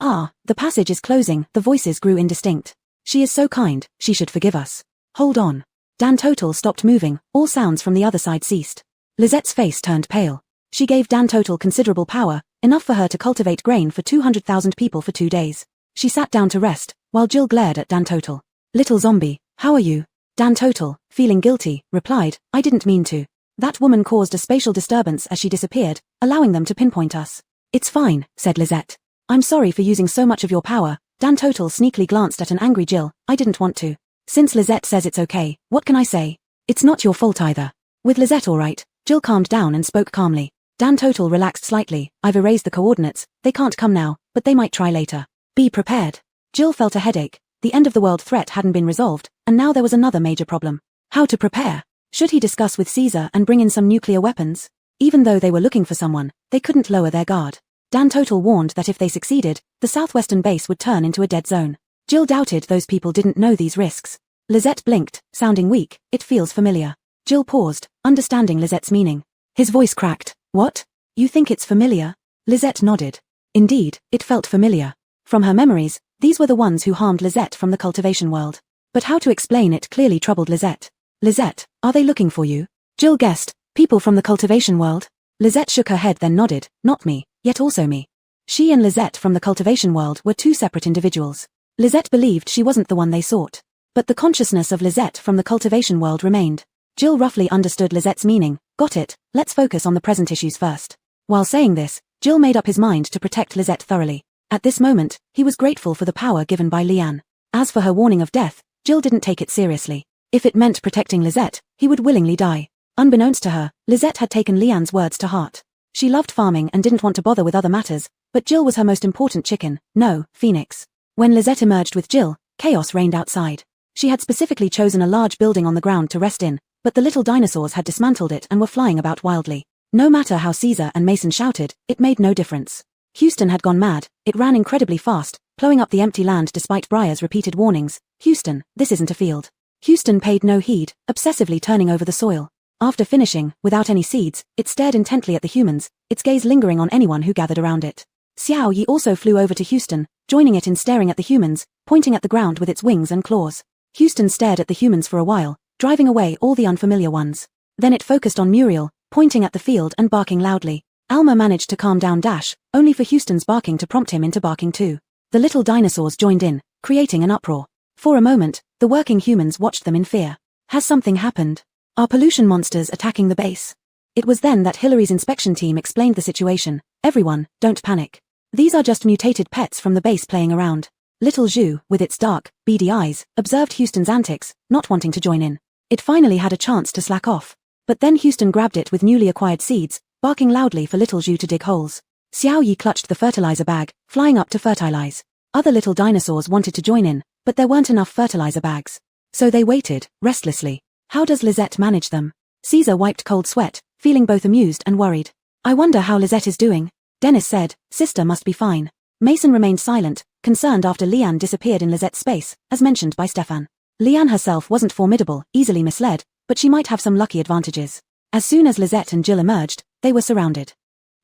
"Ah, the passage is closing," the voices grew indistinct. "She is so kind, she should forgive us. Hold on." Dan Total stopped moving, all sounds from the other side ceased. Lisette's face turned pale. She gave Dan Total considerable power, enough for her to cultivate grain for 200,000 people for 2 days. She sat down to rest, while Jill glared at Dan Total. "Little zombie, how are you?" Dan Total, feeling guilty, replied, "I didn't mean to. That woman caused a spatial disturbance as she disappeared, allowing them to pinpoint us." "It's fine," said Lisette. "I'm sorry for using so much of your power." Dan Total sneakily glanced at an angry Jill. "I didn't want to." "Since Lisette says it's okay, what can I say? It's not your fault either." With Lisette all right, Jill calmed down and spoke calmly. Dan Total relaxed slightly. "I've erased the coordinates, they can't come now, but they might try later. Be prepared." Jill felt a headache. The end of the world threat hadn't been resolved, and now there was another major problem. How to prepare? Should he discuss with Caesar and bring in some nuclear weapons? Even though they were looking for someone, they couldn't lower their guard. Dan Total warned that if they succeeded, the southwestern base would turn into a dead zone. Jill doubted those people didn't know these risks. Lisette blinked, sounding weak. "It feels familiar." Jill paused, understanding Lisette's meaning. His voice cracked. What? You think it's familiar? Lisette nodded. Indeed, it felt familiar. From her memories, these were the ones who harmed Lisette from the cultivation world. But how to explain it clearly troubled Lisette. Lisette, are they looking for you? Jill guessed, people from the cultivation world? Lisette shook her head then nodded, not me, yet also me. She and Lisette from the cultivation world were two separate individuals. Lisette believed she wasn't the one they sought. But the consciousness of Lisette from the cultivation world remained. Jill roughly understood Lisette's meaning. Got it, let's focus on the present issues first. While saying this, Jill made up his mind to protect Lisette thoroughly. At this moment, he was grateful for the power given by Liane. As for her warning of death, Jill didn't take it seriously. If it meant protecting Lisette, he would willingly die. Unbeknownst to her, Lisette had taken Liane's words to heart. She loved farming and didn't want to bother with other matters, but Jill was her most important chicken, no, phoenix. When Lisette emerged with Jill, chaos reigned outside. She had specifically chosen a large building on the ground to rest in, but the little dinosaurs had dismantled it and were flying about wildly. No matter how Caesar and Mason shouted, it made no difference. Houston had gone mad, it ran incredibly fast, plowing up the empty land despite Briar's repeated warnings. Houston, this isn't a field. Houston paid no heed, obsessively turning over the soil. After finishing, without any seeds, it stared intently at the humans, its gaze lingering on anyone who gathered around it. Xiao Yi also flew over to Houston, joining it in staring at the humans, pointing at the ground with its wings and claws. Houston stared at the humans for a while, driving away all the unfamiliar ones. Then it focused on Muriel, pointing at the field and barking loudly. Alma managed to calm down Dash, only for Houston's barking to prompt him into barking too. The little dinosaurs joined in, creating an uproar. For a moment, the working humans watched them in fear. Has something happened? Are pollution monsters attacking the base? It was then that Hillary's inspection team explained the situation. Everyone, don't panic. These are just mutated pets from the base playing around. Little Zhu, with its dark, beady eyes, observed Houston's antics, not wanting to join in. It finally had a chance to slack off. But then Houston grabbed it with newly acquired seeds, barking loudly for little Zhu to dig holes. Xiao Yi clutched the fertilizer bag, flying up to fertilize. Other little dinosaurs wanted to join in, but there weren't enough fertilizer bags. So they waited, restlessly. How does Lisette manage them? Caesar wiped cold sweat, feeling both amused and worried. I wonder how Lisette is doing. Dennis said, sister must be fine. Mason remained silent, concerned after Liane disappeared in Lisette's space, as mentioned by Stefan. Liane herself wasn't formidable, easily misled, but she might have some lucky advantages. As soon as Lisette and Jill emerged, they were surrounded.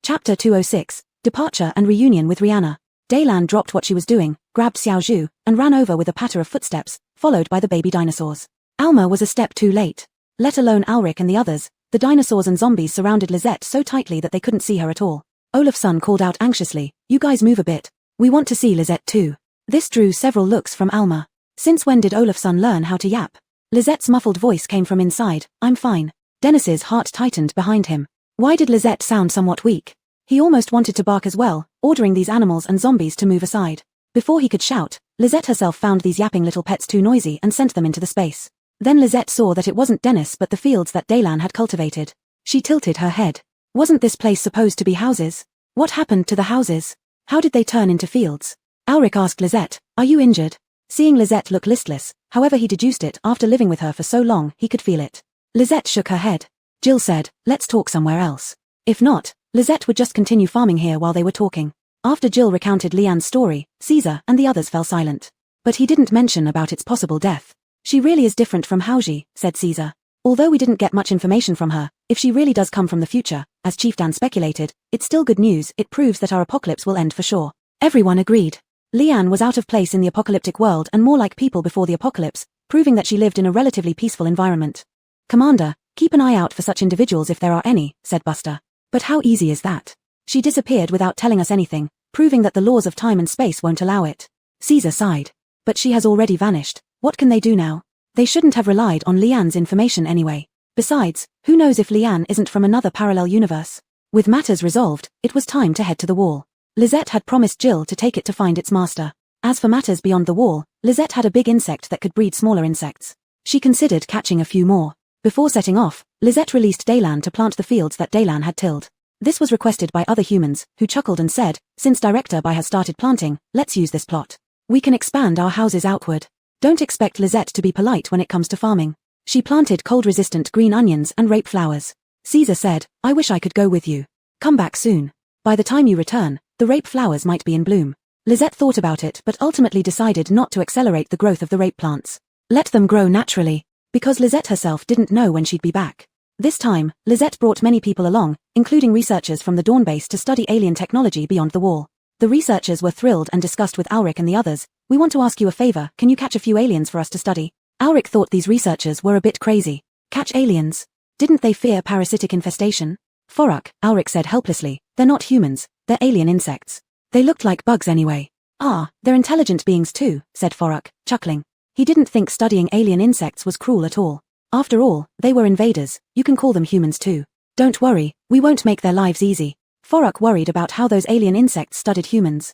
Chapter 206, Departure and Reunion with Rihanna. Daylan dropped what she was doing, grabbed Xiao Zhu, and ran over with a patter of footsteps, followed by the baby dinosaurs. Alma was a step too late. Let alone Alric and the others, the dinosaurs and zombies surrounded Lisette so tightly that they couldn't see her at all. Olafson called out anxiously, you guys move a bit. We want to see Lisette too. This drew several looks from Alma. Since when did Olafson learn how to yap? Lisette's muffled voice came from inside, I'm fine. Dennis's heart tightened behind him. Why did Lisette sound somewhat weak? He almost wanted to bark as well, ordering these animals and zombies to move aside. Before he could shout, Lisette herself found these yapping little pets too noisy and sent them into the space. Then Lisette saw that it wasn't Dennis but the fields that Daylan had cultivated. She tilted her head. Wasn't this place supposed to be houses? What happened to the houses? How did they turn into fields? Alric asked Lisette, are you injured? Seeing Lisette look listless, however he deduced it after living with her for so long, he could feel it. Lisette shook her head. Jill said, let's talk somewhere else. If not, Lisette would just continue farming here while they were talking. After Jill recounted Liane's story, Caesar and the others fell silent. But he didn't mention about its possible death. She really is different from Haoji, said Caesar. Although we didn't get much information from her, if she really does come from the future, as Chief Dan speculated, it's still good news. It proves that our apocalypse will end for sure. Everyone agreed. Liane was out of place in the apocalyptic world and more like people before the apocalypse, proving that she lived in a relatively peaceful environment. Commander, keep an eye out for such individuals if there are any, said Buster. But how easy is that? She disappeared without telling us anything, proving that the laws of time and space won't allow it. Caesar sighed. But she has already vanished. What can they do now? They shouldn't have relied on Liane's information anyway. Besides, who knows if Liane isn't from another parallel universe? With matters resolved, it was time to head to the wall. Lisette had promised Jill to take it to find its master. As for matters beyond the wall, Lisette had a big insect that could breed smaller insects. She considered catching a few more. Before setting off, Lisette released Daylan to plant the fields that Daylan had tilled. This was requested by other humans, who chuckled and said, since Director Bai has started planting, let's use this plot. We can expand our houses outward. Don't expect Lisette to be polite when it comes to farming. She planted cold-resistant green onions and rape flowers. Caesar said, I wish I could go with you. Come back soon. By the time you return, the rape flowers might be in bloom. Lisette thought about it but ultimately decided not to accelerate the growth of the rape plants. Let them grow naturally. Because Lisette herself didn't know when she'd be back. This time, Lisette brought many people along, including researchers from the Dawn base to study alien technology beyond the wall. The researchers were thrilled and discussed with Ulrich and the others, "We want to ask you a favor, can you catch a few aliens for us to study?" Ulrich thought these researchers were a bit crazy. Catch aliens? Didn't they fear parasitic infestation? Foruk, Ulrich said helplessly, "They're not humans, they're alien insects. They looked like bugs anyway." "Ah, they're intelligent beings too," said Foruk, chuckling. He didn't think studying alien insects was cruel at all. After all, they were invaders, you can call them humans too. "Don't worry, we won't make their lives easy." Foruk worried about how those alien insects studied humans.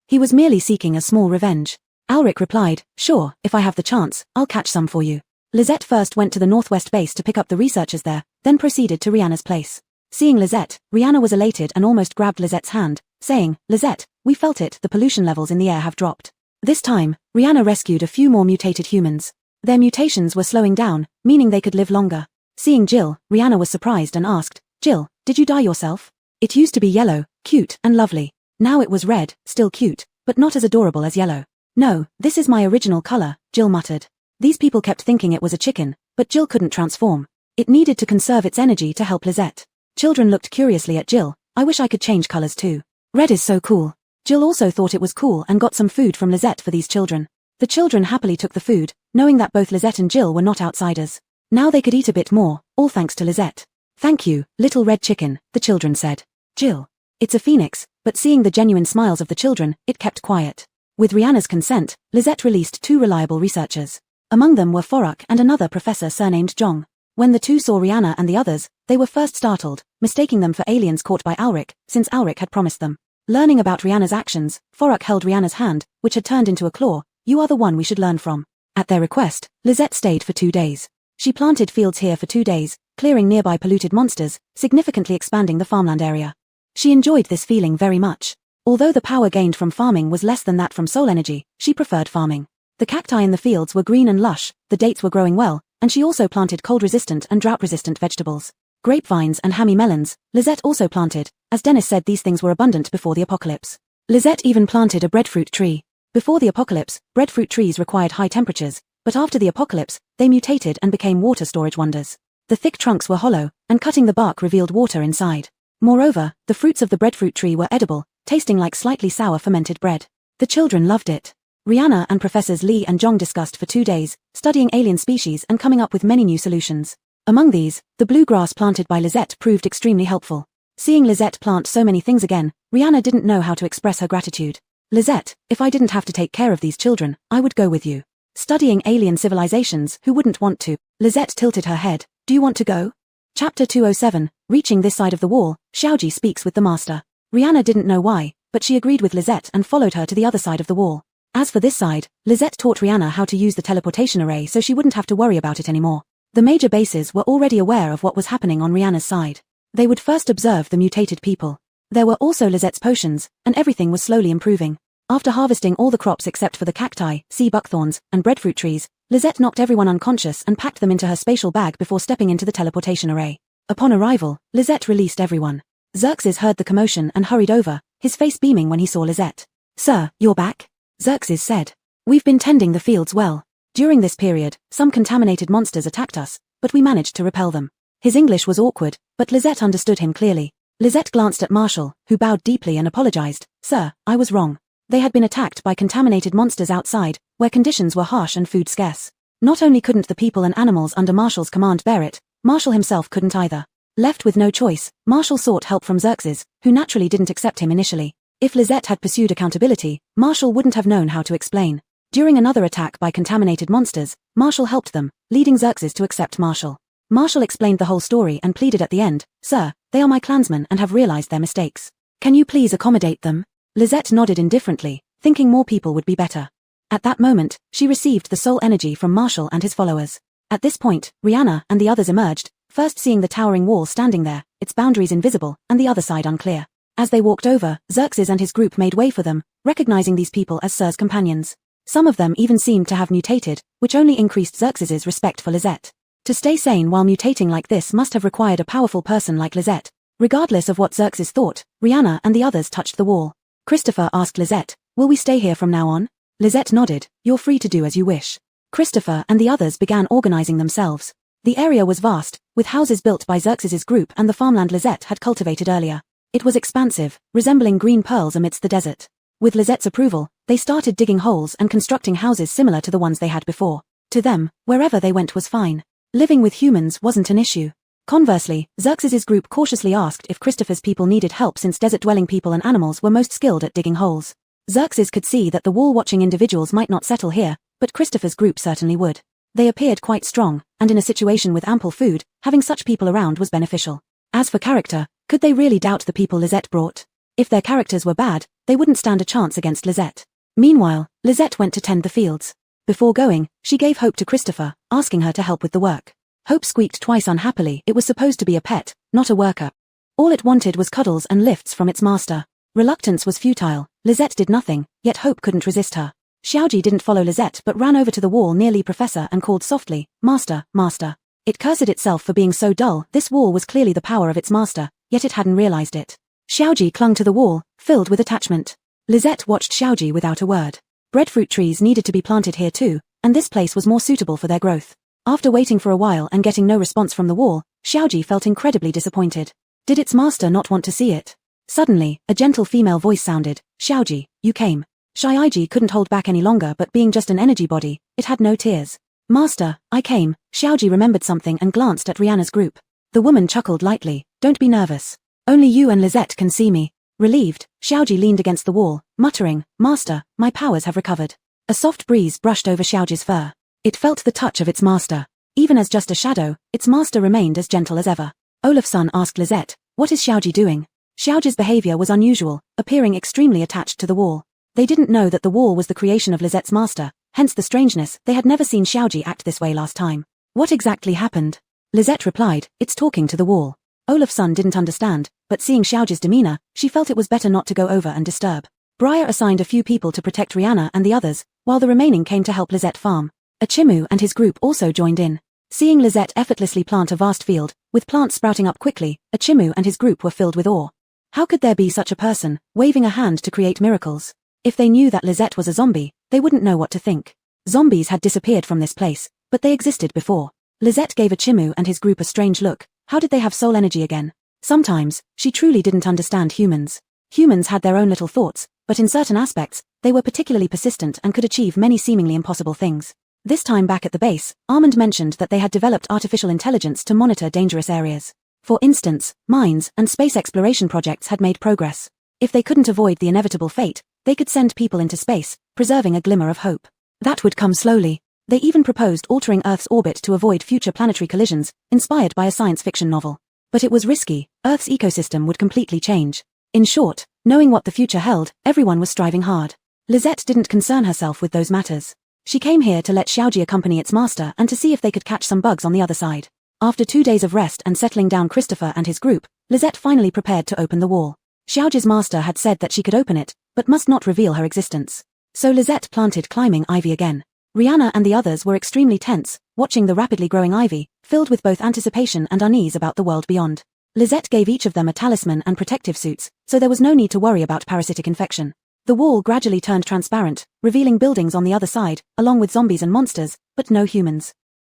He was merely seeking a small revenge. Ulrich replied, "Sure, if I have the chance, I'll catch some for you." Lisette first went to the Northwest base to pick up the researchers there, then proceeded to Rihanna's place. Seeing Lisette, Rihanna was elated and almost grabbed Lisette's hand, saying, "Lisette, we felt it, the pollution levels in the air have dropped." This time, Rihanna rescued a few more mutated humans. Their mutations were slowing down, meaning they could live longer. Seeing Jill, Rihanna was surprised and asked, "Jill, did you dye yourself? It used to be yellow, cute and lovely. Now it was red, still cute, but not as adorable as yellow." "No, this is my original color," Jill muttered. These people kept thinking it was a chicken, but Jill couldn't transform. It needed to conserve its energy to help Lisette. Children looked curiously at Jill. "I wish I could change colors too. Red is so cool." Jill also thought it was cool and got some food from Lisette for these children. The children happily took the food, knowing that both Lisette and Jill were not outsiders. Now they could eat a bit more, all thanks to Lisette. "Thank you, little red chicken," the children said. Jill. "It's a phoenix," but seeing the genuine smiles of the children, it kept quiet. With Rihanna's consent, Lisette released 2 reliable researchers. Among them were Foruk and another professor surnamed Zhong. When the two saw Rihanna and the others, they were first startled, mistaking them for aliens caught by Ulrich, since Ulrich had promised them. Learning about Rihanna's actions, Foruk held Rihanna's hand, which had turned into a claw. "You are the one we should learn from." At their request, Lisette stayed for 2 days. She planted fields here for 2 days, clearing nearby polluted monsters, significantly expanding the farmland area. She enjoyed this feeling very much. Although the power gained from farming was less than that from soul energy, she preferred farming. The cacti in the fields were green and lush, the dates were growing well, and she also planted cold-resistant and drought-resistant vegetables. Grapevines and hammy melons, Lisette also planted, as Dennis said these things were abundant before the apocalypse. Lisette even planted a breadfruit tree. Before the apocalypse, breadfruit trees required high temperatures, but after the apocalypse, they mutated and became water storage wonders. The thick trunks were hollow, and cutting the bark revealed water inside. Moreover, the fruits of the breadfruit tree were edible, tasting like slightly sour fermented bread. The children loved it. Rihanna and Professors Lee and Zhong discussed for 2 days, studying alien species and coming up with many new solutions. Among these, the bluegrass planted by Lisette proved extremely helpful. Seeing Lisette plant so many things again, Rihanna didn't know how to express her gratitude. "Lisette, if I didn't have to take care of these children, I would go with you. Studying alien civilizations, who wouldn't want to?" Lisette tilted her head. "Do you want to go?" Chapter 207, reaching this side of the wall, Xiaoji speaks with the master. Rihanna didn't know why, but she agreed with Lisette and followed her to the other side of the wall. As for this side, Lisette taught Rihanna how to use the teleportation array so she wouldn't have to worry about it anymore. The major bases were already aware of what was happening on Rihanna's side. They would first observe the mutated people. There were also Lisette's potions, and everything was slowly improving. After harvesting all the crops except for the cacti, sea buckthorns, and breadfruit trees, Lisette knocked everyone unconscious and packed them into her spatial bag before stepping into the teleportation array. Upon arrival, Lisette released everyone. Xerxes heard the commotion and hurried over, his face beaming when he saw Lisette. "Sir, you're back?" Xerxes said. "We've been tending the fields well. During this period, some contaminated monsters attacked us, but we managed to repel them." His English was awkward, but Lisette understood him clearly. Lisette glanced at Marshall, who bowed deeply and apologized. "Sir, I was wrong. They had been attacked by contaminated monsters outside, where conditions were harsh and food scarce. Not only couldn't the people and animals under Marshall's command bear it, Marshall himself couldn't either. Left with no choice, Marshall sought help from Xerxes, who naturally didn't accept him initially. If Lisette had pursued accountability, Marshall wouldn't have known how to explain. During another attack by contaminated monsters, Marshall helped them, leading Xerxes to accept Marshall. Marshall explained the whole story and pleaded at the end, "Sir, they are my clansmen and have realized their mistakes. Can you please accommodate them?" Lisette nodded indifferently, thinking more people would be better. At that moment, she received the soul energy from Marshall and his followers. At this point, Rihanna and the others emerged, first seeing the towering wall standing there, its boundaries invisible, and the other side unclear. As they walked over, Xerxes and his group made way for them, recognizing these people as Sir's companions. Some of them even seemed to have mutated, which only increased Xerxes's respect for Lisette. To stay sane while mutating like this must have required a powerful person like Lisette. Regardless of what Xerxes thought, Rihanna and the others touched the wall. Christopher asked Lisette, "Will we stay here from now on?" Lisette nodded, "You're free to do as you wish." Christopher and the others began organizing themselves. The area was vast, with houses built by Xerxes's group and the farmland Lizette had cultivated earlier. It was expansive, resembling green pearls amidst the desert. With Lizette's approval, they started digging holes and constructing houses similar to the ones they had before. To them, wherever they went was fine. Living with humans wasn't an issue. Conversely, Xerxes's group cautiously asked if Christopher's people needed help since desert-dwelling people and animals were most skilled at digging holes. Xerxes could see that the wall-watching individuals might not settle here, but Christopher's group certainly would. They appeared quite strong, and in a situation with ample food, having such people around was beneficial. As for character, could they really doubt the people Lizette brought? If their characters were bad, they wouldn't stand a chance against Lizette. Meanwhile, Lizette went to tend the fields. Before going, she gave Hope to Christopher, asking her to help with the work. Hope squeaked twice unhappily. It was supposed to be a pet, not a worker. All it wanted was cuddles and lifts from its master. Reluctance was futile. Lizette did nothing, yet Hope couldn't resist her. Xiaoji didn't follow Lizette but ran over to the wall near Li Professor and called softly, "Master, master." It cursed itself for being so dull. This wall was clearly the power of its master, yet it hadn't realized it. Xiaoji clung to the wall, filled with attachment. Lizette watched Xiaoji without a word. Breadfruit trees needed to be planted here too, and this place was more suitable for their growth. After waiting for a while and getting no response from the wall, Xiaoji felt incredibly disappointed. Did its master not want to see it? Suddenly, a gentle female voice sounded, "Xiaoji, you came." Xiaoji couldn't hold back any longer, but being just an energy body, it had no tears. "Master, I came." Xiaoji remembered something and glanced at Rihanna's group. The woman chuckled lightly, "Don't be nervous. Only you and Lizette can see me." Relieved, Xiaoji leaned against the wall, muttering, "Master, my powers have recovered." A soft breeze brushed over Xiaoji's fur. It felt the touch of its master. Even as just a shadow, its master remained as gentle as ever. Olafson asked Lizette, "What is Xiaoji doing?" Xiaoji's behavior was unusual, appearing extremely attached to the wall. They didn't know that the wall was the creation of Lizette's master, hence the strangeness. They had never seen Xiaoji act this way last time. What exactly happened? Lizette replied, "It's talking to the wall." Olafson didn't understand, but seeing Xiaoji's demeanor, she felt it was better not to go over and disturb. Briar assigned a few people to protect Rihanna and the others, while the remaining came to help Lizette farm. Achimu and his group also joined in. Seeing Lizette effortlessly plant a vast field, with plants sprouting up quickly, Achimu and his group were filled with awe. How could there be such a person, waving a hand to create miracles? If they knew that Lizette was a zombie, they wouldn't know what to think. Zombies had disappeared from this place, but they existed before. Lizette gave Achimu and his group a strange look. How did they have soul energy again? Sometimes, she truly didn't understand humans. Humans had their own little thoughts, but in certain aspects, they were particularly persistent and could achieve many seemingly impossible things. This time back at the base, Armand mentioned that they had developed artificial intelligence to monitor dangerous areas. For instance, mines and space exploration projects had made progress. If they couldn't avoid the inevitable fate, they could send people into space, preserving a glimmer of hope. That would come slowly. They even proposed altering Earth's orbit to avoid future planetary collisions, inspired by a science fiction novel. But it was risky. Earth's ecosystem would completely change. In short, knowing what the future held, everyone was striving hard. Lizette didn't concern herself with those matters. She came here to let Xiaoji accompany its master and to see if they could catch some bugs on the other side. After 2 days of rest and settling down Christopher and his group, Lizette finally prepared to open the wall. Xiaoji's master had said that she could open it, but must not reveal her existence. So Lizette planted climbing ivy again. Rihanna and the others were extremely tense, watching the rapidly growing ivy, filled with both anticipation and unease about the world beyond. Lizette gave each of them a talisman and protective suits, so there was no need to worry about parasitic infection. The wall gradually turned transparent, revealing buildings on the other side, along with zombies and monsters, but no humans.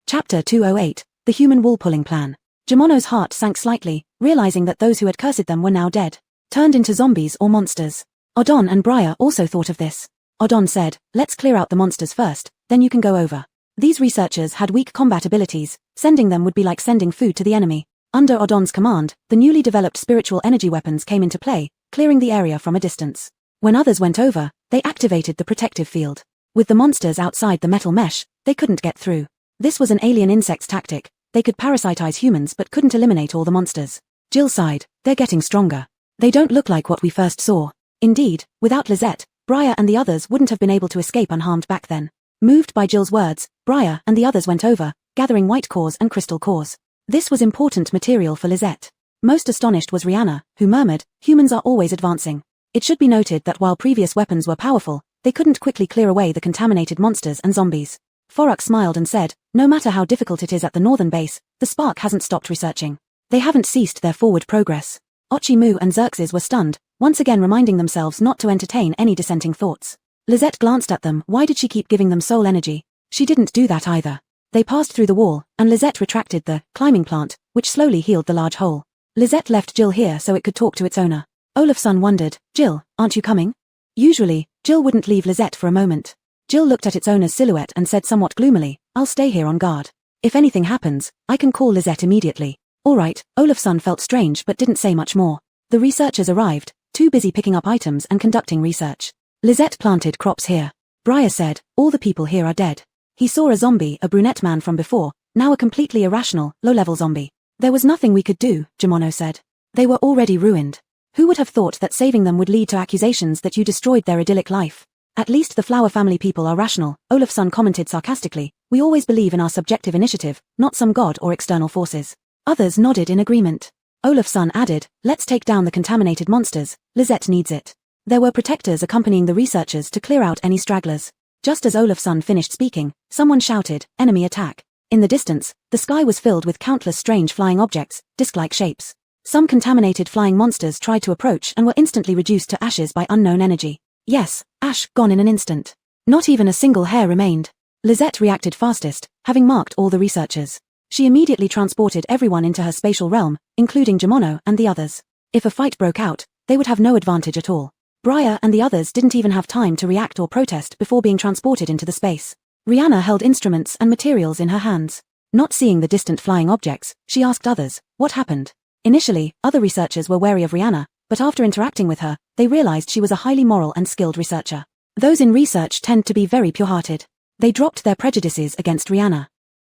Chapter 208, The Human Wall-Pulling Plan. Jimono's heart sank slightly, realizing that those who had cursed them were now dead, turned into zombies or monsters. Odon and Briar also thought of this. Odon said, "Let's clear out the monsters first, then you can go over." These researchers had weak combat abilities, sending them would be like sending food to the enemy. Under Odon's command, the newly developed spiritual energy weapons came into play, clearing the area from a distance. When others went over, they activated the protective field. With the monsters outside the metal mesh, they couldn't get through. This was an alien insect's tactic. They could parasitize humans but couldn't eliminate all the monsters. Jill sighed, "They're getting stronger. They don't look like what we first saw." Indeed, without Lizette, Briar and the others wouldn't have been able to escape unharmed back then. Moved by Jill's words, Briar and the others went over, gathering white cores and crystal cores. This was important material for Lizette. Most astonished was Rihanna, who murmured, "Humans are always advancing." It should be noted that while previous weapons were powerful, they couldn't quickly clear away the contaminated monsters and zombies. Foruk smiled and said, "No matter how difficult it is at the northern base, the Spark hasn't stopped researching. They haven't ceased their forward progress." Ochimu and Xerxes were stunned, once again reminding themselves not to entertain any dissenting thoughts. Lizette glanced at them. Why did she keep giving them soul energy? She didn't do that either. They passed through the wall, and Lisette retracted the climbing plant, which slowly healed the large hole. Lisette left Jill here so it could talk to its owner. Olafsson wondered, Jill, aren't you coming? Usually, Jill wouldn't leave Lisette for a moment. Jill looked at its owner's silhouette and said somewhat gloomily, I'll stay here on guard. If anything happens, I can call Lisette immediately. All right, Olafsson felt strange but didn't say much more. The researchers arrived, too busy picking up items and conducting research. Lisette planted crops here. Briar said, all the people here are dead. He saw a zombie, a brunette man from before, now a completely irrational, low-level zombie. There was nothing we could do, Jimono said. They were already ruined. Who would have thought that saving them would lead to accusations that you destroyed their idyllic life? At least the Flower family people are rational, Olafsson commented sarcastically. We always believe in our subjective initiative, not some god or external forces. Others nodded in agreement. Olafsson added, let's take down the contaminated monsters, Lisette needs it. There were protectors accompanying the researchers to clear out any stragglers. Just as Olafsson finished speaking, someone shouted, enemy attack. In the distance, the sky was filled with countless strange flying objects, disc-like shapes. Some contaminated flying monsters tried to approach and were instantly reduced to ashes by unknown energy. Yes, ash, gone in an instant. Not even a single hair remained. Lisette reacted fastest, having marked all the researchers. She immediately transported everyone into her spatial realm, including Jimono and the others. If a fight broke out, they would have no advantage at all. Briar and the others didn't even have time to react or protest before being transported into the space. Rihanna held instruments and materials in her hands. Not seeing the distant flying objects, she asked others, what happened? Initially, other researchers were wary of Rihanna, but after interacting with her, they realized she was a highly moral and skilled researcher. Those in research tend to be very pure-hearted. They dropped their prejudices against Rihanna.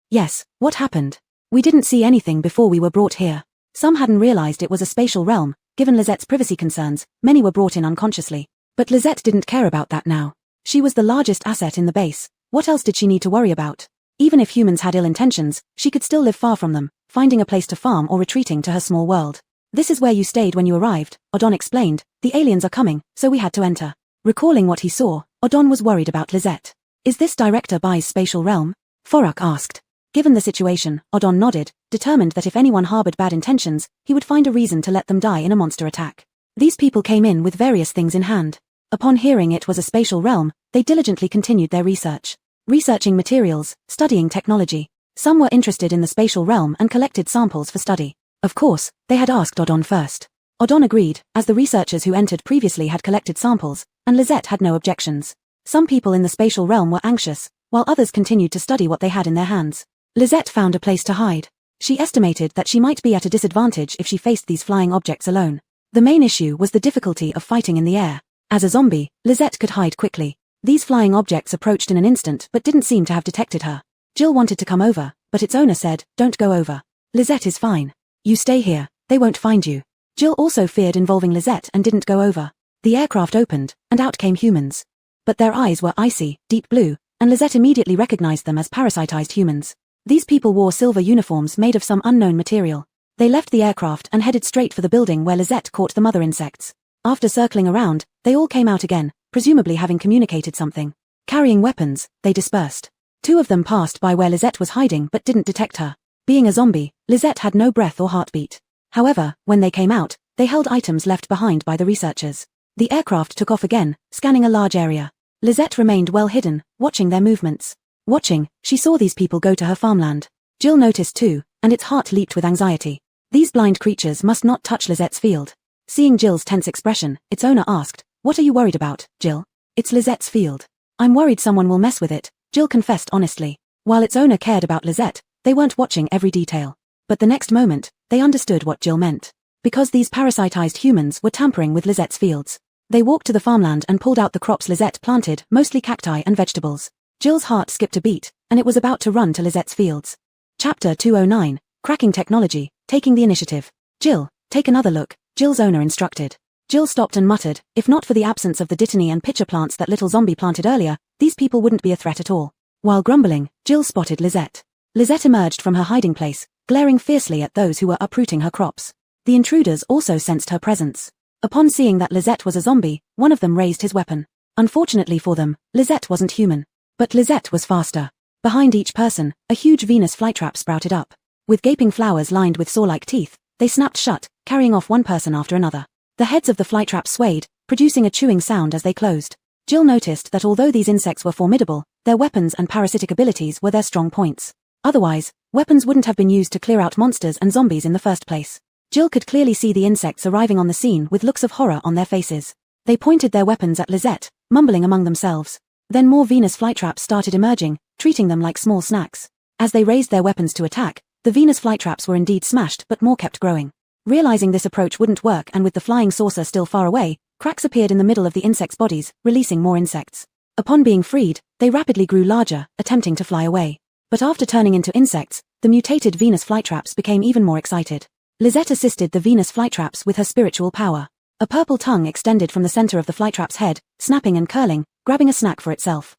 Yes, what happened? We didn't see anything before we were brought here. Some hadn't realized it was a spatial realm. Given Lisette's privacy concerns, many were brought in unconsciously. But Lisette didn't care about that now. She was the largest asset in the base. What else did she need to worry about? Even if humans had ill intentions, she could still live far from them, finding a place to farm or retreating to her small world. This is where you stayed when you arrived, Odon explained. The aliens are coming, so we had to enter. Recalling what he saw, Odon was worried about Lisette. Is this Director Bai's spatial realm? Forak asked. Given the situation, Odon nodded, determined that if anyone harbored bad intentions, he would find a reason to let them die in a monster attack. These people came in with various things in hand. Upon hearing it was a spatial realm, they diligently continued their research. Researching materials, studying technology. Some were interested in the spatial realm and collected samples for study. Of course, they had asked Odon first. Odon agreed, as the researchers who entered previously had collected samples, and Lisette had no objections. Some people in the spatial realm were anxious, while others continued to study what they had in their hands. Lisette found a place to hide. She estimated that she might be at a disadvantage if she faced these flying objects alone. The main issue was the difficulty of fighting in the air. As a zombie, Lisette could hide quickly. These flying objects approached in an instant but didn't seem to have detected her. Jill wanted to come over, but its owner said, don't go over. Lisette is fine. You stay here, they won't find you. Jill also feared involving Lisette and didn't go over. The aircraft opened, and out came humans. But their eyes were icy, deep blue, and Lisette immediately recognized them as parasitized humans. These people wore silver uniforms made of some unknown material. They left the aircraft and headed straight for the building where Lisette caught the mother insects. After circling around, they all came out again, presumably having communicated something. Carrying weapons, they dispersed. Two of them passed by where Lisette was hiding but didn't detect her. Being a zombie, Lisette had no breath or heartbeat. However, when they came out, they held items left behind by the researchers. The aircraft took off again, scanning a large area. Lisette remained well hidden, watching their movements. Watching, she saw these people go to her farmland. Jill noticed too, and its heart leaped with anxiety. These blind creatures must not touch Lisette's field. Seeing Jill's tense expression, its owner asked, what are you worried about, Jill? It's Lisette's field. I'm worried someone will mess with it, Jill confessed honestly. While its owner cared about Lisette, they weren't watching every detail. But the next moment, they understood what Jill meant. Because these parasitized humans were tampering with Lisette's fields. They walked to the farmland and pulled out the crops Lisette planted, mostly cacti and vegetables. Jill's heart skipped a beat, and it was about to run to Lisette's fields. Chapter 209, Cracking Technology, Taking the Initiative. Jill, take another look, Jill's owner instructed. Jill stopped and muttered, if not for the absence of the dittany and pitcher plants that little zombie planted earlier, these people wouldn't be a threat at all. While grumbling, Jill spotted Lisette. Lisette emerged from her hiding place, glaring fiercely at those who were uprooting her crops. The intruders also sensed her presence. Upon seeing that Lisette was a zombie, one of them raised his weapon. Unfortunately for them, Lisette wasn't human. But Lisette was faster. Behind each person, a huge Venus flytrap sprouted up. With gaping flowers lined with saw-like teeth, they snapped shut, carrying off one person after another. The heads of the flytrap swayed, producing a chewing sound as they closed. Jill noticed that although these insects were formidable, their weapons and parasitic abilities were their strong points. Otherwise, weapons wouldn't have been used to clear out monsters and zombies in the first place. Jill could clearly see the insects arriving on the scene with looks of horror on their faces. They pointed their weapons at Lisette, mumbling among themselves. Then more Venus flytraps started emerging, treating them like small snacks. As they raised their weapons to attack, the Venus flytraps were indeed smashed, but more kept growing. Realizing this approach wouldn't work and with the flying saucer still far away, cracks appeared in the middle of the insects' bodies, releasing more insects. Upon being freed, they rapidly grew larger, attempting to fly away. But after turning into insects, the mutated Venus flytraps became even more excited. Lisette assisted the Venus flytraps with her spiritual power. A purple tongue extended from the center of the flytrap's head, snapping and curling, grabbing a snack for itself.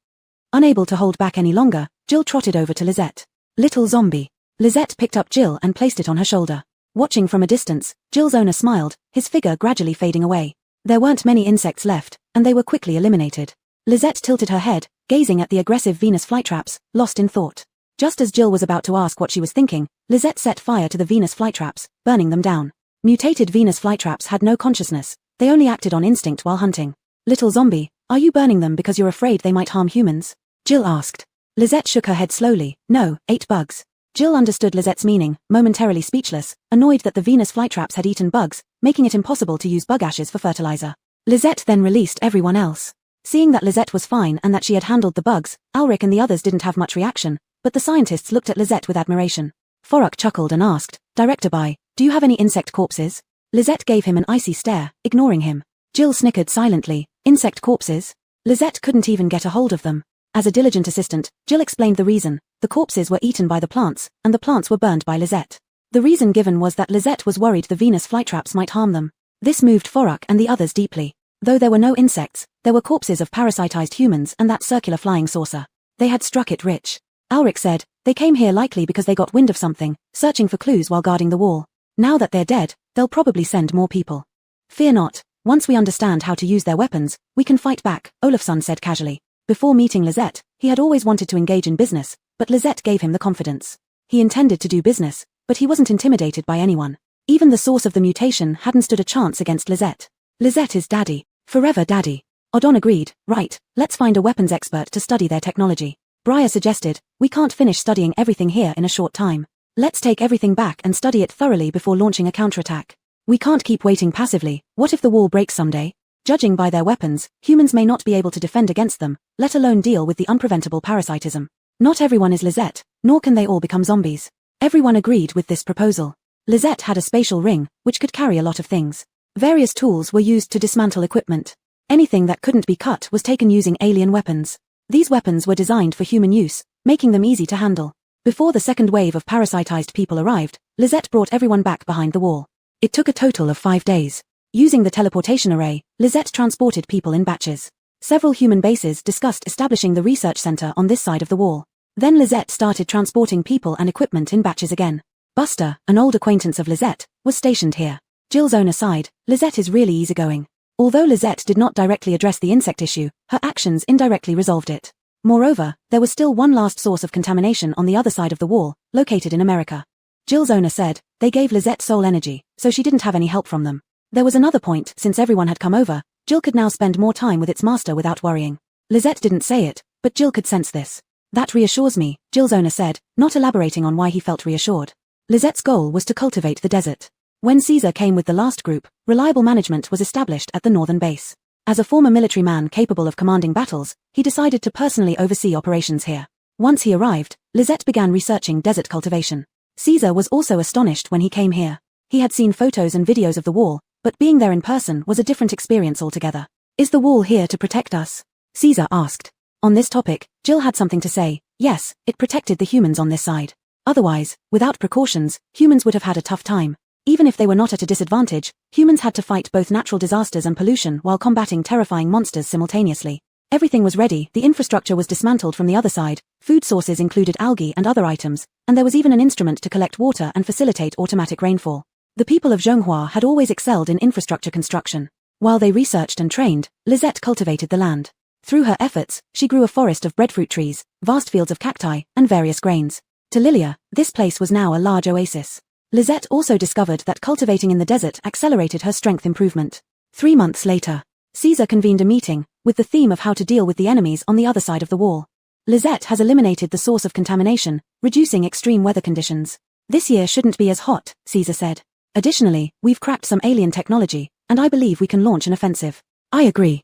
Unable to hold back any longer, Jill trotted over to Lisette. Little zombie. Lisette picked up Jill and placed it on her shoulder. Watching from a distance, Jill's owner smiled, his figure gradually fading away. There weren't many insects left, and they were quickly eliminated. Lisette tilted her head, gazing at the aggressive Venus flytraps, lost in thought. Just as Jill was about to ask what she was thinking, Lisette set fire to the Venus flytraps, burning them down. Mutated Venus flytraps had no consciousness, they only acted on instinct while hunting. Little zombie, are you burning them because you're afraid they might harm humans? Jill asked. Lisette shook her head slowly. No, 8 bugs. Jill understood Lisette's meaning, momentarily speechless, annoyed that the Venus flytraps had eaten bugs, making it impossible to use bug ashes for fertilizer. Lisette then released everyone else. Seeing that Lisette was fine and that she had handled the bugs, Alric and the others didn't have much reaction, but the scientists looked at Lisette with admiration. Forok chuckled and asked, Director Bai, do you have any insect corpses? Lisette gave him an icy stare, ignoring him. Jill snickered silently. Insect corpses? Lisette couldn't even get a hold of them. As a diligent assistant, Jill explained the reason. The corpses were eaten by the plants, and the plants were burned by Lisette. The reason given was that Lisette was worried the Venus flytraps might harm them. This moved Forok and the others deeply. Though there were no insects, there were corpses of parasitized humans and that circular flying saucer. They had struck it rich. Alric said, they came here likely because they got wind of something, searching for clues while guarding the wall. Now that they're dead, they'll probably send more people. Fear not, once we understand how to use their weapons, we can fight back, Olafsson said casually. Before meeting Lisette, he had always wanted to engage in business, but Lisette gave him the confidence. He intended to do business, but he wasn't intimidated by anyone. Even the source of the mutation hadn't stood a chance against Lisette. Lisette is daddy. Forever daddy. Odon agreed. Right, let's find a weapons expert to study their technology. Briar suggested, we can't finish studying everything here in a short time. Let's take everything back and study it thoroughly before launching a counterattack. We can't keep waiting passively. What if the wall breaks someday? Judging by their weapons, humans may not be able to defend against them, let alone deal with the unpreventable parasitism. Not everyone is Lisette, nor can they all become zombies. Everyone agreed with this proposal. Lisette had a spatial ring, which could carry a lot of things. Various tools were used to dismantle equipment. Anything that couldn't be cut was taken using alien weapons. These weapons were designed for human use, making them easy to handle. Before the second wave of parasitized people arrived, Lisette brought everyone back behind the wall. It took a total of 5 days. Using the teleportation array, Lisette transported people in batches. Several human bases discussed establishing the research center on this side of the wall. Then Lisette started transporting people and equipment in batches again. Buster, an old acquaintance of Lisette, was stationed here. Jill's owner sighed. Lisette is really easygoing. Although Lisette did not directly address the insect issue, her actions indirectly resolved it. Moreover, there was still one last source of contamination on the other side of the wall, located in America. Jill's owner said, they gave Lisette soul energy, so she didn't have any help from them. There was another point, since everyone had come over, Jill could now spend more time with its master without worrying. Lisette didn't say it, but Jill could sense this. That reassures me, Jill's owner said, not elaborating on why he felt reassured. Lisette's goal was to cultivate the desert. When Caesar came with the last group, reliable management was established at the northern base. As a former military man capable of commanding battles, he decided to personally oversee operations here. Once he arrived, Lisette began researching desert cultivation. Caesar was also astonished when he came here. He had seen photos and videos of the wall, but being there in person was a different experience altogether. Is the wall here to protect us? Caesar asked. On this topic, Jill had something to say. Yes, it protected the humans on this side. Otherwise, without precautions, humans would have had a tough time. Even if they were not at a disadvantage, humans had to fight both natural disasters and pollution while combating terrifying monsters simultaneously. Everything was ready, the infrastructure was dismantled from the other side, food sources included algae and other items, and there was even an instrument to collect water and facilitate automatic rainfall. The people of Zhonghua had always excelled in infrastructure construction. While they researched and trained, Lisette cultivated the land. Through her efforts, she grew a forest of breadfruit trees, vast fields of cacti, and various grains. To Lilia, this place was now a large oasis. Lisette also discovered that cultivating in the desert accelerated her strength improvement. 3 months later, Caesar convened a meeting, with the theme of how to deal with the enemies on the other side of the wall. Lizette has eliminated the source of contamination, reducing extreme weather conditions. This year shouldn't be as hot, Caesar said. Additionally, we've cracked some alien technology, and I believe we can launch an offensive. I agree.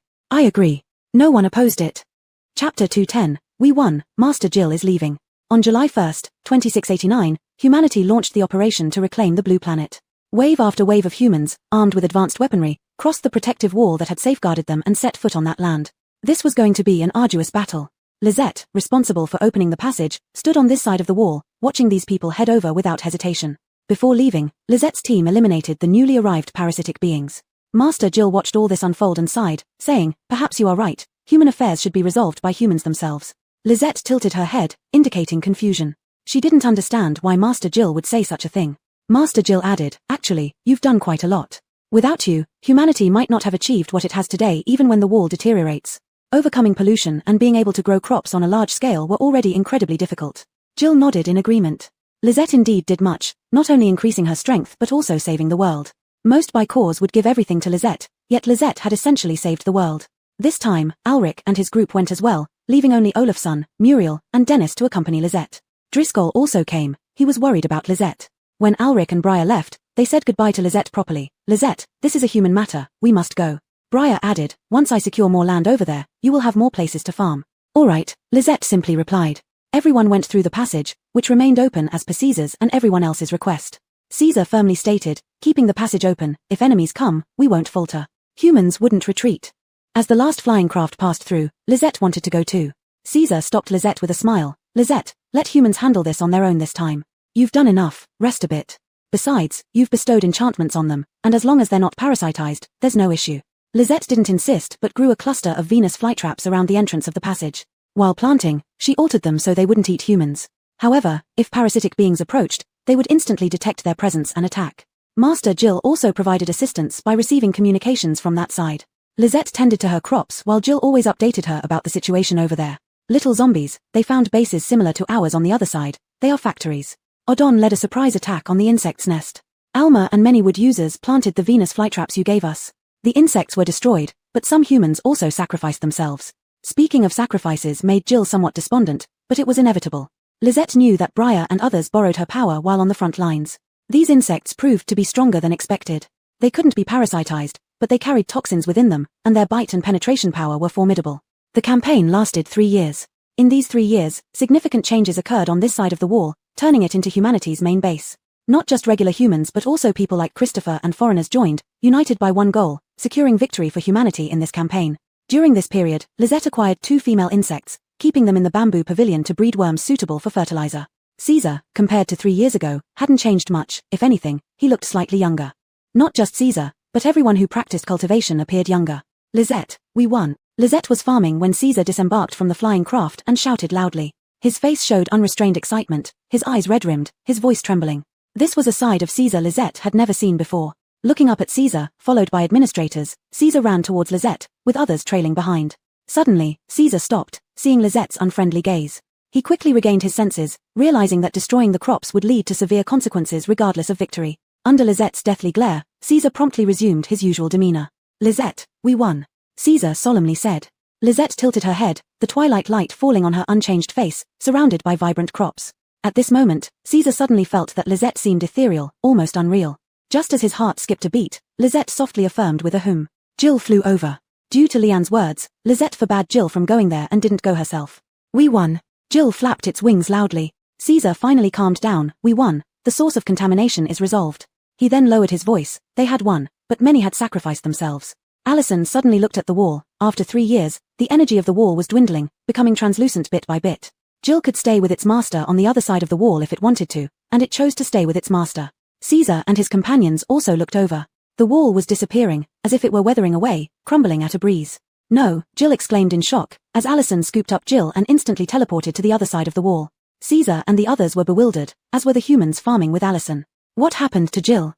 No one opposed it. Chapter 210, We won, Master Jill is leaving. On July 1, 2689, humanity launched the operation to reclaim the blue planet. Wave after wave of humans, armed with advanced weaponry, crossed the protective wall that had safeguarded them and set foot on that land. This was going to be an arduous battle. Lizette, responsible for opening the passage, stood on this side of the wall, watching these people head over without hesitation. Before leaving, Lizette's team eliminated the newly arrived parasitic beings. Master Jill watched all this unfold and sighed, saying, "Perhaps you are right, human affairs should be resolved by humans themselves." Lizette tilted her head, indicating confusion. She didn't understand why Master Jill would say such a thing. Master Jill added, "Actually, you've done quite a lot. Without you, humanity might not have achieved what it has today even when the wall deteriorates. Overcoming pollution and being able to grow crops on a large scale were already incredibly difficult." Jill nodded in agreement. Lizette indeed did much, not only increasing her strength but also saving the world. Most by cause would give everything to Lizette, yet Lizette had essentially saved the world. This time, Alric and his group went as well, leaving only Olafson, Muriel, and Dennis to accompany Lizette. Driscoll also came. He was worried about Lizette. When Alric and Briar left, they said goodbye to Lizette properly. "Lizette, this is a human matter, we must go." Briar added, "Once I secure more land over there, you will have more places to farm." "All right," Lizette simply replied. Everyone went through the passage, which remained open as per Caesar's and everyone else's request. Caesar firmly stated, "Keeping the passage open, if enemies come, we won't falter. Humans wouldn't retreat." As the last flying craft passed through, Lizette wanted to go too. Caesar stopped Lizette with a smile. "Lizette, let humans handle this on their own this time. You've done enough, rest a bit. Besides, you've bestowed enchantments on them, and as long as they're not parasitized, there's no issue." Lizette didn't insist but grew a cluster of Venus flytraps around the entrance of the passage. While planting, she altered them so they wouldn't eat humans. However, if parasitic beings approached, they would instantly detect their presence and attack. Master Jill also provided assistance by receiving communications from that side. Lizette tended to her crops while Jill always updated her about the situation over there. Little zombies, they found bases similar to ours on the other side. They are factories. Odon led a surprise attack on the insect's nest. Alma and many wood users planted the Venus flytraps you gave us. The insects were destroyed, but some humans also sacrificed themselves. Speaking of sacrifices made Jill somewhat despondent, but it was inevitable. Lizette knew that Briar and others borrowed her power while on the front lines. These insects proved to be stronger than expected. They couldn't be parasitized, but they carried toxins within them, and their bite and penetration power were formidable. The campaign lasted 3 years. In these 3 years, significant changes occurred on this side of the wall, turning it into humanity's main base. Not just regular humans but also people like Christopher and foreigners joined, united by one goal, securing victory for humanity in this campaign. During this period, Lizette acquired 2 female insects, keeping them in the bamboo pavilion to breed worms suitable for fertilizer. Caesar, compared to 3 years ago, hadn't changed much. If anything, he looked slightly younger. Not just Caesar, but everyone who practiced cultivation appeared younger. "Lizette, we won." Lizette was farming when Caesar disembarked from the flying craft and shouted loudly. His face showed unrestrained excitement, his eyes red-rimmed, his voice trembling. This was a side of Caesar Lizette had never seen before. Looking up at Caesar, followed by administrators, Caesar ran towards Lizette, with others trailing behind. Suddenly, Caesar stopped, seeing Lizette's unfriendly gaze. He quickly regained his senses, realizing that destroying the crops would lead to severe consequences regardless of victory. Under Lizette's deathly glare, Caesar promptly resumed his usual demeanor. "Lizette, we won," Caesar solemnly said. Lizette tilted her head, the twilight light falling on her unchanged face, surrounded by vibrant crops. At this moment, Caesar suddenly felt that Lizette seemed ethereal, almost unreal. Just as his heart skipped a beat, Lizette softly affirmed with a hum. Jill flew over. Due to Leanne's words, Lizette forbade Jill from going there and didn't go herself. "We won." Jill flapped its wings loudly. Caesar finally calmed down. "We won. The source of contamination is resolved." He then lowered his voice. They had won, but many had sacrificed themselves. Allison suddenly looked at the wall. After 3 years, the energy of the wall was dwindling, becoming translucent bit by bit. Jill could stay with its master on the other side of the wall if it wanted to, and it chose to stay with its master. Caesar and his companions also looked over. The wall was disappearing, as if it were weathering away, crumbling at a breeze. "No," Jill exclaimed in shock, as Allison scooped up Jill and instantly teleported to the other side of the wall. Caesar and the others were bewildered, as were the humans farming with Allison. What happened to Jill?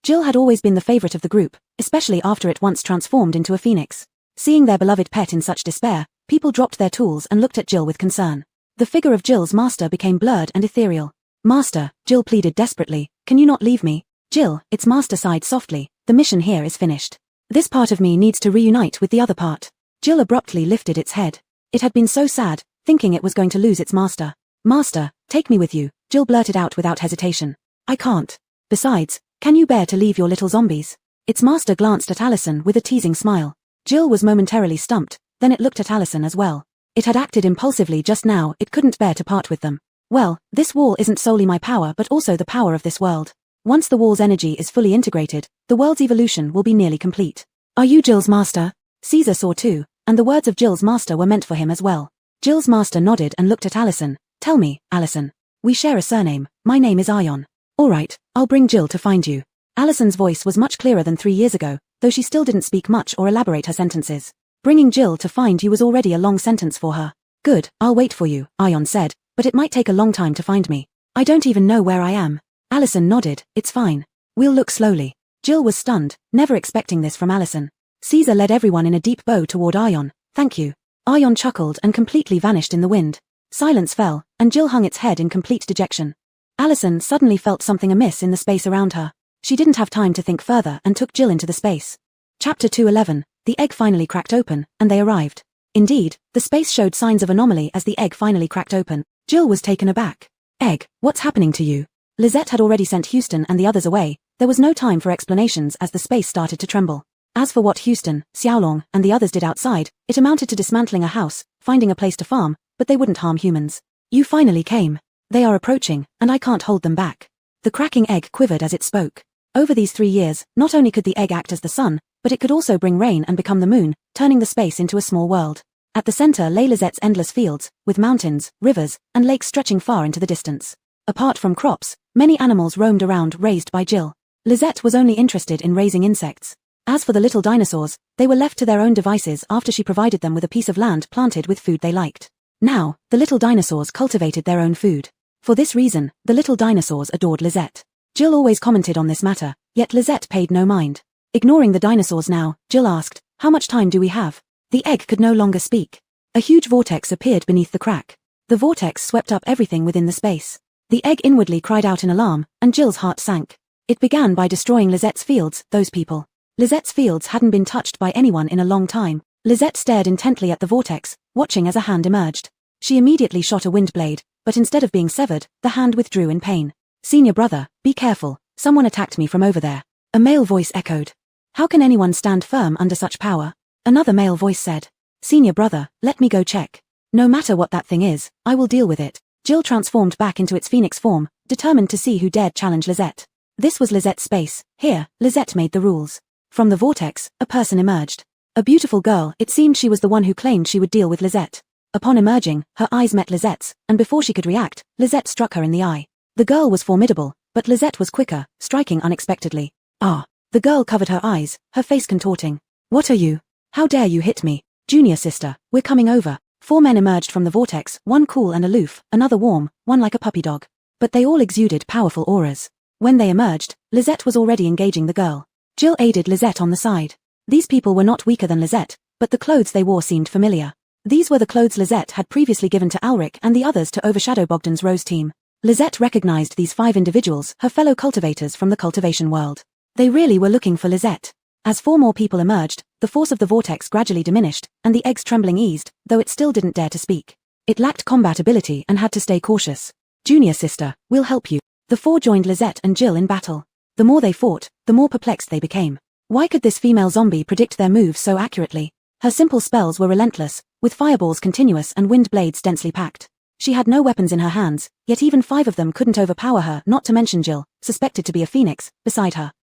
Jill had always been the favorite of the group, especially after it once transformed into a phoenix. Seeing their beloved pet in such despair, people dropped their tools and looked at Jill with concern. The figure of Jill's master became blurred and ethereal. "Master," Jill pleaded desperately, "can you not leave me?" "Jill," its master sighed softly, "the mission here is finished. This part of me needs to reunite with the other part." Jill abruptly lifted its head. It had been so sad, thinking it was going to lose its master. Master, take me with you, Jill blurted out without hesitation. I can't. Besides, can you bear to leave your little zombies? Its master glanced at Allison with a teasing smile. Jill was momentarily stumped, then it looked at Allison as well. It had acted impulsively just now, it couldn't bear to part with them. Well, this wall isn't solely my power but also the power of this world. Once the wall's energy is fully integrated, the world's evolution will be nearly complete. Are you Jill's master? Caesar saw too, and the words of Jill's master were meant for him as well. Jill's master nodded and looked at Allison. Tell me, Allison. We share a surname. My name is Ion. Alright, I'll bring Jill to find you. Allison's voice was much clearer than 3 years ago, though she still didn't speak much or elaborate her sentences. Bringing Jill to find you was already a long sentence for her. Good, I'll wait for you, Ion said, but it might take a long time to find me. I don't even know where I am. Allison nodded. It's fine. We'll look slowly. Jill was stunned, never expecting this from Allison. Caesar led everyone in a deep bow toward Ion. Thank you. Ion chuckled and completely vanished in the wind. Silence fell, and Jill hung its head in complete dejection. Allison suddenly felt something amiss in the space around her. She didn't have time to think further and took Jill into the space. Chapter 2:11. The egg finally cracked open, and they arrived. Indeed, the space showed signs of anomaly as the egg finally cracked open. Jill was taken aback. Egg, what's happening to you? Lizette had already sent Houston and the others away. There was no time for explanations as the space started to tremble. As for what Houston, Xiaolong, and the others did outside, it amounted to dismantling a house, finding a place to farm, but they wouldn't harm humans. You finally came. They are approaching, and I can't hold them back. The cracking egg quivered as it spoke. Over these 3 years, not only could the egg act as the sun, but it could also bring rain and become the moon, turning the space into a small world. At the center lay Lizette's endless fields, with mountains, rivers, and lakes stretching far into the distance. Apart from crops, many animals roamed around raised by Jill. Lizette was only interested in raising insects. As for the little dinosaurs, they were left to their own devices after she provided them with a piece of land planted with food they liked. Now, the little dinosaurs cultivated their own food. For this reason, the little dinosaurs adored Lizette. Jill always commented on this matter, yet Lizette paid no mind. Ignoring the dinosaurs now, Jill asked, how much time do we have? The egg could no longer speak. A huge vortex appeared beneath the crack. The vortex swept up everything within the space. The egg inwardly cried out in alarm, and Jill's heart sank. It began by destroying Lizette's fields, those people. Lizette's fields hadn't been touched by anyone in a long time. Lizette stared intently at the vortex, watching as a hand emerged. She immediately shot a wind blade, but instead of being severed, the hand withdrew in pain. Senior brother, be careful, someone attacked me from over there. A male voice echoed. How can anyone stand firm under such power? Another male voice said. Senior brother, let me go check. No matter what that thing is, I will deal with it. Jill transformed back into its phoenix form, determined to see who dared challenge Lizette. This was Lizette's space. Here, Lizette made the rules. From the vortex, a person emerged. A beautiful girl, it seemed she was the one who claimed she would deal with Lizette. Upon emerging, her eyes met Lizette's, and before she could react, Lizette struck her in the eye. The girl was formidable, but Lizette was quicker, striking unexpectedly. Ah! The girl covered her eyes, her face contorting. What are you? How dare you hit me? Junior sister, we're coming over. 4 men emerged from the vortex, one cool and aloof, another warm, one like a puppy dog. But they all exuded powerful auras. When they emerged, Lizette was already engaging the girl. Jill aided Lizette on the side. These people were not weaker than Lizette, but the clothes they wore seemed familiar. These were the clothes Lizette had previously given to Alric and the others to overshadow Bogdan's Rose team. Lizette recognized these 5 individuals, her fellow cultivators from the cultivation world. They really were looking for Lizette. As 4 more people emerged, the force of the vortex gradually diminished, and the egg's trembling eased, though it still didn't dare to speak. It lacked combat ability and had to stay cautious. Junior sister, we'll help you. The 4 joined Lizette and Jill in battle. The more they fought, the more perplexed they became. Why could this female zombie predict their moves so accurately? Her simple spells were relentless, with fireballs continuous and wind blades densely packed. She had no weapons in her hands, yet even 5 of them couldn't overpower her, not to mention Jill, suspected to be a phoenix, beside her.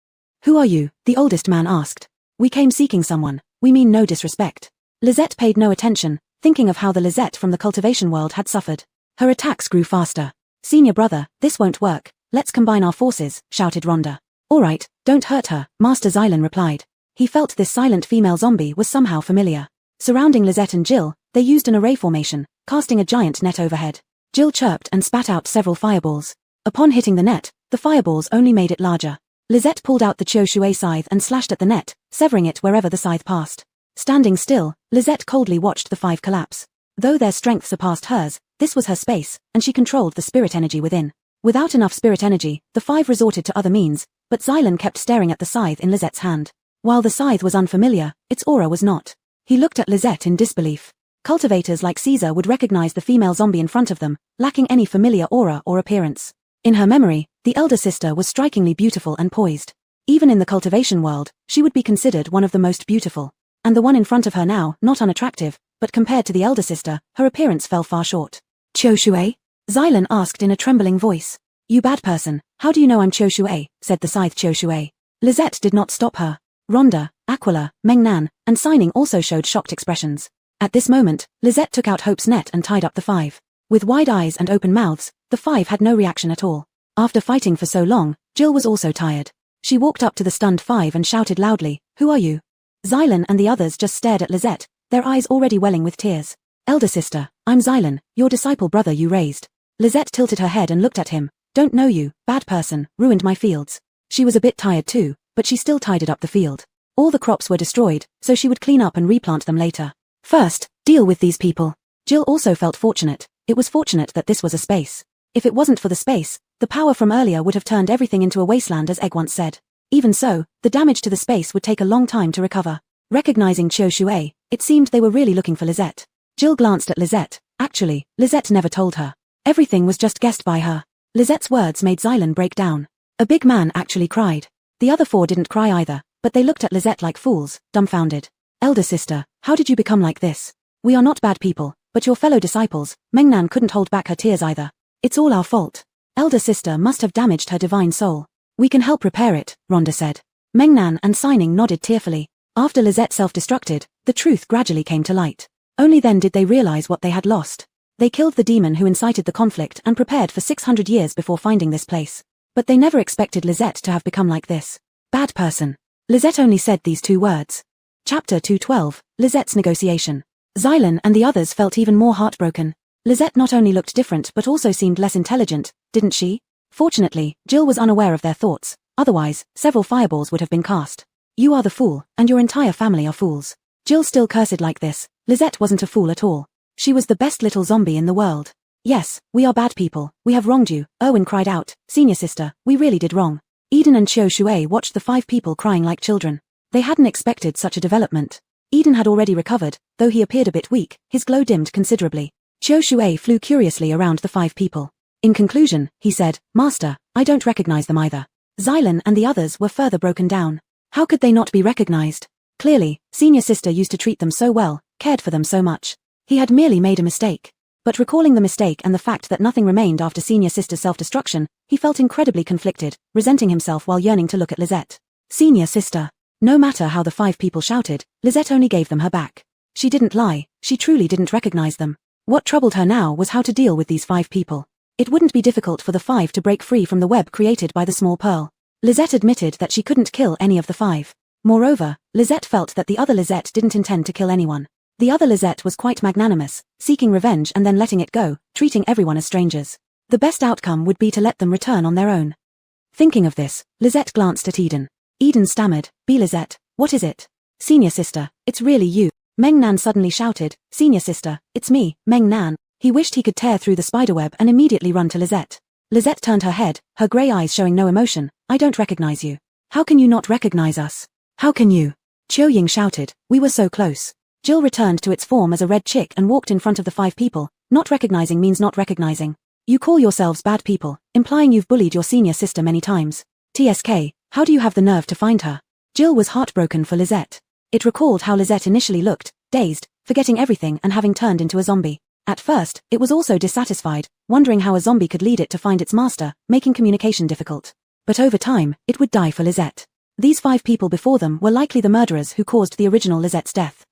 Who are you? The oldest man asked. We came seeking someone. We mean no disrespect. Lizette paid no attention, thinking of how the Lizette from the cultivation world had suffered. Her attacks grew faster. Senior brother, this won't work. Let's combine our forces, shouted Rhonda. Alright, don't hurt her, Master Xylan replied. He felt this silent female zombie was somehow familiar. Surrounding Lizette and Jill, they used an array formation, casting a giant net overhead. Jill chirped and spat out several fireballs. Upon hitting the net, the fireballs only made it larger. Lizette pulled out the Chioshui scythe and slashed at the net, severing it wherever the scythe passed. Standing still, Lizette coldly watched the 5 collapse. Though their strength surpassed hers, this was her space, and she controlled the spirit energy within. Without enough spirit energy, the 5 resorted to other means, but Xylan kept staring at the scythe in Lizette's hand. While the scythe was unfamiliar, its aura was not. He looked at Lizette in disbelief. Cultivators like Caesar would recognize the female zombie in front of them, lacking any familiar aura or appearance. In her memory, the elder sister was strikingly beautiful and poised. Even in the cultivation world, she would be considered one of the most beautiful. And the one in front of her now, not unattractive, but compared to the elder sister, her appearance fell far short. Qiu Shui? Xylan asked in a trembling voice. You bad person, how do you know I'm Qiu Shui? Said the scythe Qiu Shui. Lisette did not stop her. Rhonda, Aquila, Mengnan, and Signing also showed shocked expressions. At this moment, Lisette took out Hope's net and tied up the 5. With wide eyes and open mouths, the 5 had no reaction at all. After fighting for so long, Jill was also tired. She walked up to the stunned 5 and shouted loudly, Who are you? Xylan and the others just stared at Lisette, their eyes already welling with tears. Elder sister, I'm Xylan, your disciple brother you raised. Lisette tilted her head and looked at him. Don't know you, bad person, ruined my fields. She was a bit tired too, but she still tidied up the field. All the crops were destroyed, so she would clean up and replant them later. First, deal with these people. Jill also felt fortunate. It was fortunate that this was a space. If it wasn't for the space, the power from earlier would have turned everything into a wasteland, as Egg once said. Even so, the damage to the space would take a long time to recover. Recognizing Qiu Shui, it seemed they were really looking for Lisette. Jill glanced at Lisette. Actually, Lisette never told her. Everything was just guessed by her. Lisette's words made Xylan break down. A big man actually cried. The other 4 didn't cry either, but they looked at Lisette like fools, dumbfounded. Elder sister, how did you become like this? We are not bad people, but your fellow disciples. Mengnan couldn't hold back her tears either. It's all our fault. Elder sister must have damaged her divine soul. We can help repair it, Rhonda said. Mengnan and Signing nodded tearfully. After Lisette self-destructed, the truth gradually came to light. Only then did they realize what they had lost. They killed the demon who incited the conflict and prepared for 600 years before finding this place. But they never expected Lisette to have become like this. Bad person. Lisette only said these 2 words. Chapter 212, Lisette's negotiation. Xylan and the others felt even more heartbroken. Lisette not only looked different but also seemed less intelligent, didn't she? Fortunately, Jill was unaware of their thoughts, otherwise, several fireballs would have been cast. You are the fool, and your entire family are fools. Jill still cursed like this. Lisette wasn't a fool at all. She was the best little zombie in the world. Yes, we are bad people, we have wronged you, Erwin cried out. Senior sister, we really did wrong. Eden and Qiu Shui watched the 5 people crying like children. They hadn't expected such a development. Eden had already recovered, though he appeared a bit weak, his glow dimmed considerably. Qiu Shui flew curiously around the 5 people. In conclusion, he said, Master, I don't recognize them either. Xylan and the others were further broken down. How could they not be recognized? Clearly, senior sister used to treat them so well, cared for them so much. He had merely made a mistake. But recalling the mistake and the fact that nothing remained after senior sister's self-destruction, he felt incredibly conflicted, resenting himself while yearning to look at Lisette. Senior sister. No matter how the 5 people shouted, Lisette only gave them her back. She didn't lie, she truly didn't recognize them. What troubled her now was how to deal with these 5 people. It wouldn't be difficult for the 5 to break free from the web created by the small pearl. Lisette admitted that she couldn't kill any of the 5. Moreover, Lisette felt that the other Lisette didn't intend to kill anyone. The other Lisette was quite magnanimous, seeking revenge and then letting it go, treating everyone as strangers. The best outcome would be to let them return on their own. Thinking of this, Lisette glanced at Eden. Eden stammered, Be Lisette, what is it? Senior sister, it's really you. Mengnan suddenly shouted, Senior sister, it's me, Mengnan. He wished he could tear through the spiderweb and immediately run to Lisette. Lisette turned her head, her grey eyes showing no emotion. I don't recognize you. How can you not recognize us? How can you? Qiu Ying shouted, we were so close. Jill returned to its form as a red chick and walked in front of the 5 people. Not recognizing means not recognizing. You call yourselves bad people, implying you've bullied your senior sister many times. TSK, how do you have the nerve to find her? Jill was heartbroken for Lisette. It recalled how Lisette initially looked, dazed, forgetting everything and having turned into a zombie. At first, it was also dissatisfied, wondering how a zombie could lead it to find its master, making communication difficult. But over time, it would die for Lisette. These 5 people before them were likely the murderers who caused the original Lisette's death.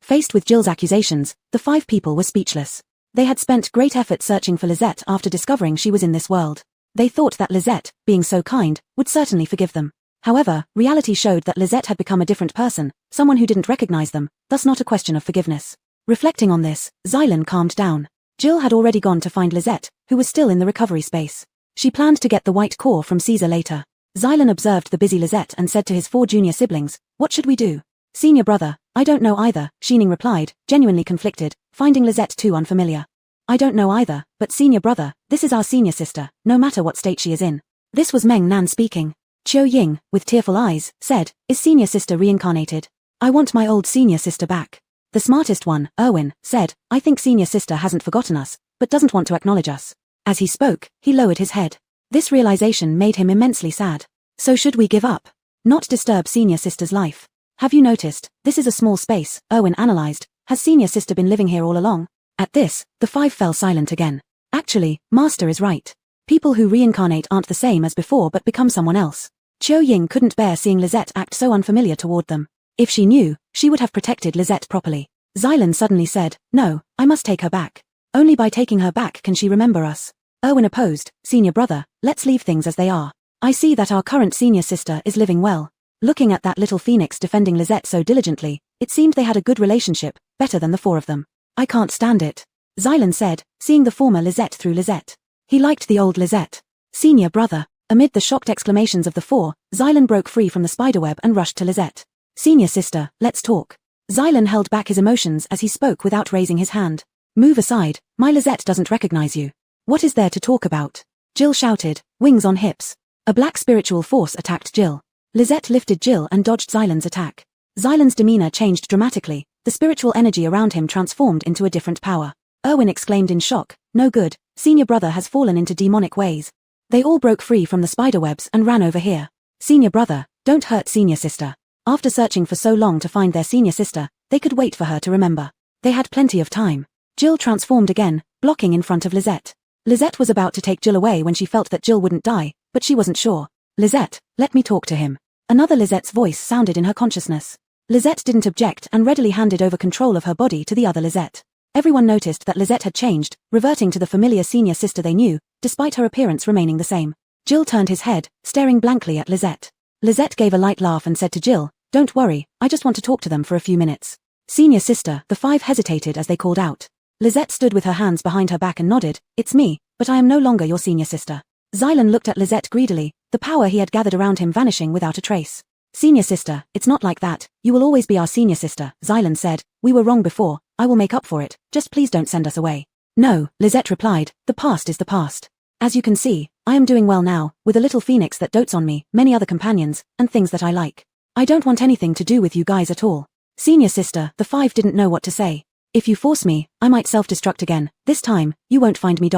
Faced with Jill's accusations, the 5 people were speechless. They had spent great effort searching for Lisette after discovering she was in this world. They thought that Lisette, being so kind, would certainly forgive them. However, reality showed that Lisette had become a different person, someone who didn't recognize them, thus not a question of forgiveness. Reflecting on this, Xylan calmed down. Jill had already gone to find Lisette, who was still in the recovery space. She planned to get the white core from Caesar later. Xylan observed the busy Lisette and said to his 4 junior siblings, What should we do? Senior brother, I don't know either, Xining replied, genuinely conflicted, finding Lisette too unfamiliar. I don't know either, but senior brother, this is our senior sister, no matter what state she is in. This was Meng Nan speaking. Qiu Ying, with tearful eyes, said, Is senior sister reincarnated? I want my old senior sister back. The smartest one, Erwin, said, I think senior sister hasn't forgotten us, but doesn't want to acknowledge us. As he spoke, he lowered his head. This realization made him immensely sad. So should we give up? Not disturb senior sister's life? Have you noticed, this is a small space, Erwin analyzed. Has senior sister been living here all along? At this, the five fell silent again. Actually, Master is right. People who reincarnate aren't the same as before but become someone else. Chiu Ying couldn't bear seeing Lisette act so unfamiliar toward them. If she knew, she would have protected Lisette properly. Xylan suddenly said, no, I must take her back. Only by taking her back can she remember us. Erwin opposed, senior brother, let's leave things as they are. I see that our current senior sister is living well. Looking at that little phoenix defending Lisette so diligently, it seemed they had a good relationship, better than the four of them. I can't stand it. Xylan said, seeing the former Lisette through Lisette. He liked the old Lisette. Senior brother. Amid the shocked exclamations of the four, Xylan broke free from the spiderweb and rushed to Lisette. Senior sister, let's talk. Xylan held back his emotions as he spoke without raising his hand. Move aside, my Lisette doesn't recognize you. What is there to talk about? Jill shouted, wings on hips. A black spiritual force attacked Jill. Lisette lifted Jill and dodged Xylan's attack. Xylan's demeanor changed dramatically, the spiritual energy around him transformed into a different power. Erwin exclaimed in shock, no good, senior brother has fallen into demonic ways. They all broke free from the spiderwebs and ran over here. Senior brother, don't hurt senior sister. After searching for so long to find their senior sister, they could wait for her to remember. They had plenty of time. Jill transformed again, blocking in front of Lisette. Lisette was about to take Jill away when she felt that Jill wouldn't die, but she wasn't sure. Lisette, let me talk to him. Another Lisette's voice sounded in her consciousness. Lisette didn't object and readily handed over control of her body to the other Lisette. Everyone noticed that Lisette had changed, reverting to the familiar senior sister they knew, despite her appearance remaining the same. Jill turned his head, staring blankly at Lisette. Lisette gave a light laugh and said to Jill, don't worry, I just want to talk to them for a few minutes. Senior sister, the five hesitated as they called out. Lisette stood with her hands behind her back and nodded, it's me, but I am no longer your senior sister. Xylan looked at Lisette greedily, the power he had gathered around him vanishing without a trace. Senior sister, it's not like that, you will always be our senior sister, Xylan said, we were wrong before, I will make up for it, just please don't send us away. No, Lisette replied, the past is the past. As you can see, I am doing well now, with a little phoenix that dotes on me, many other companions, and things that I like. I don't want anything to do with you guys at all. Senior sister, the five didn't know what to say. If you force me, I might self-destruct again, this time, you won't find me.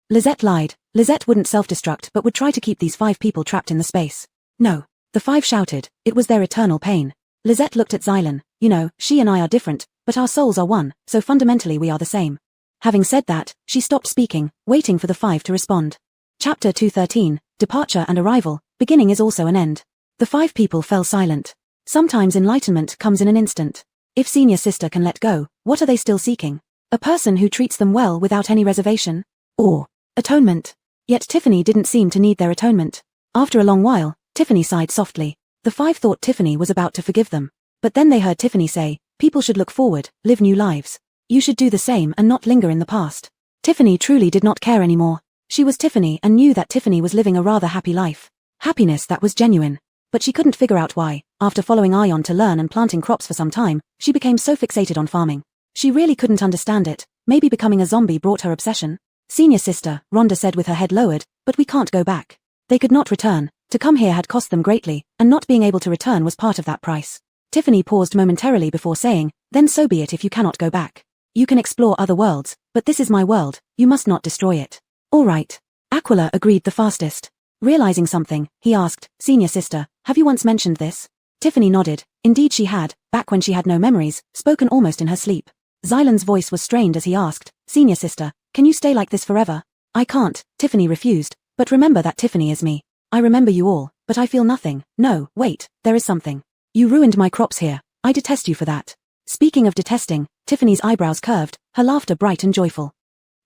Lisette lied. Lisette wouldn't self-destruct but would try to keep these five people trapped in the space. No. The five shouted, it was their eternal pain. Lisette looked at Xylan, you know, she and I are different, but our souls are one, so fundamentally we are the same. Having said that, she stopped speaking, waiting for the five to respond. Chapter 213, Departure and Arrival, Beginning is also an end. The five people fell silent. Sometimes enlightenment comes in an instant. If senior sister can let go, what are they still seeking? A person who treats them well without any reservation? Or atonement? Yet Tiffany didn't seem to need their atonement. After a long while, Tiffany sighed softly. The five thought Tiffany was about to forgive them. But then they heard Tiffany say, people should look forward, live new lives. You should do the same and not linger in the past. Tiffany truly did not care anymore. She was Tiffany and knew that Tiffany was living a rather happy life. Happiness that was genuine. But she couldn't figure out why, after following Ion to learn and planting crops for some time, she became so fixated on farming. She really couldn't understand it. Maybe becoming a zombie brought her obsession. Senior sister, Rhonda said with her head lowered, but we can't go back. They could not return. To come here had cost them greatly, and not being able to return was part of that price. Tiffany paused momentarily before saying, then so be it if you cannot go back. You can explore other worlds, but this is my world, you must not destroy it. All right. Aquila agreed the fastest. Realizing something, he asked, Senior sister, have you once mentioned this? Tiffany nodded. Indeed she had, back when she had no memories, spoken almost in her sleep. Xylan's voice was strained as he asked, Senior sister, can you stay like this forever? I can't, Tiffany refused, but remember that Tiffany is me. I remember you all, but I feel nothing. No, wait, there is something. You ruined my crops here. I detest you for that. Speaking of detesting, Tiffany's eyebrows curved, her laughter bright and joyful.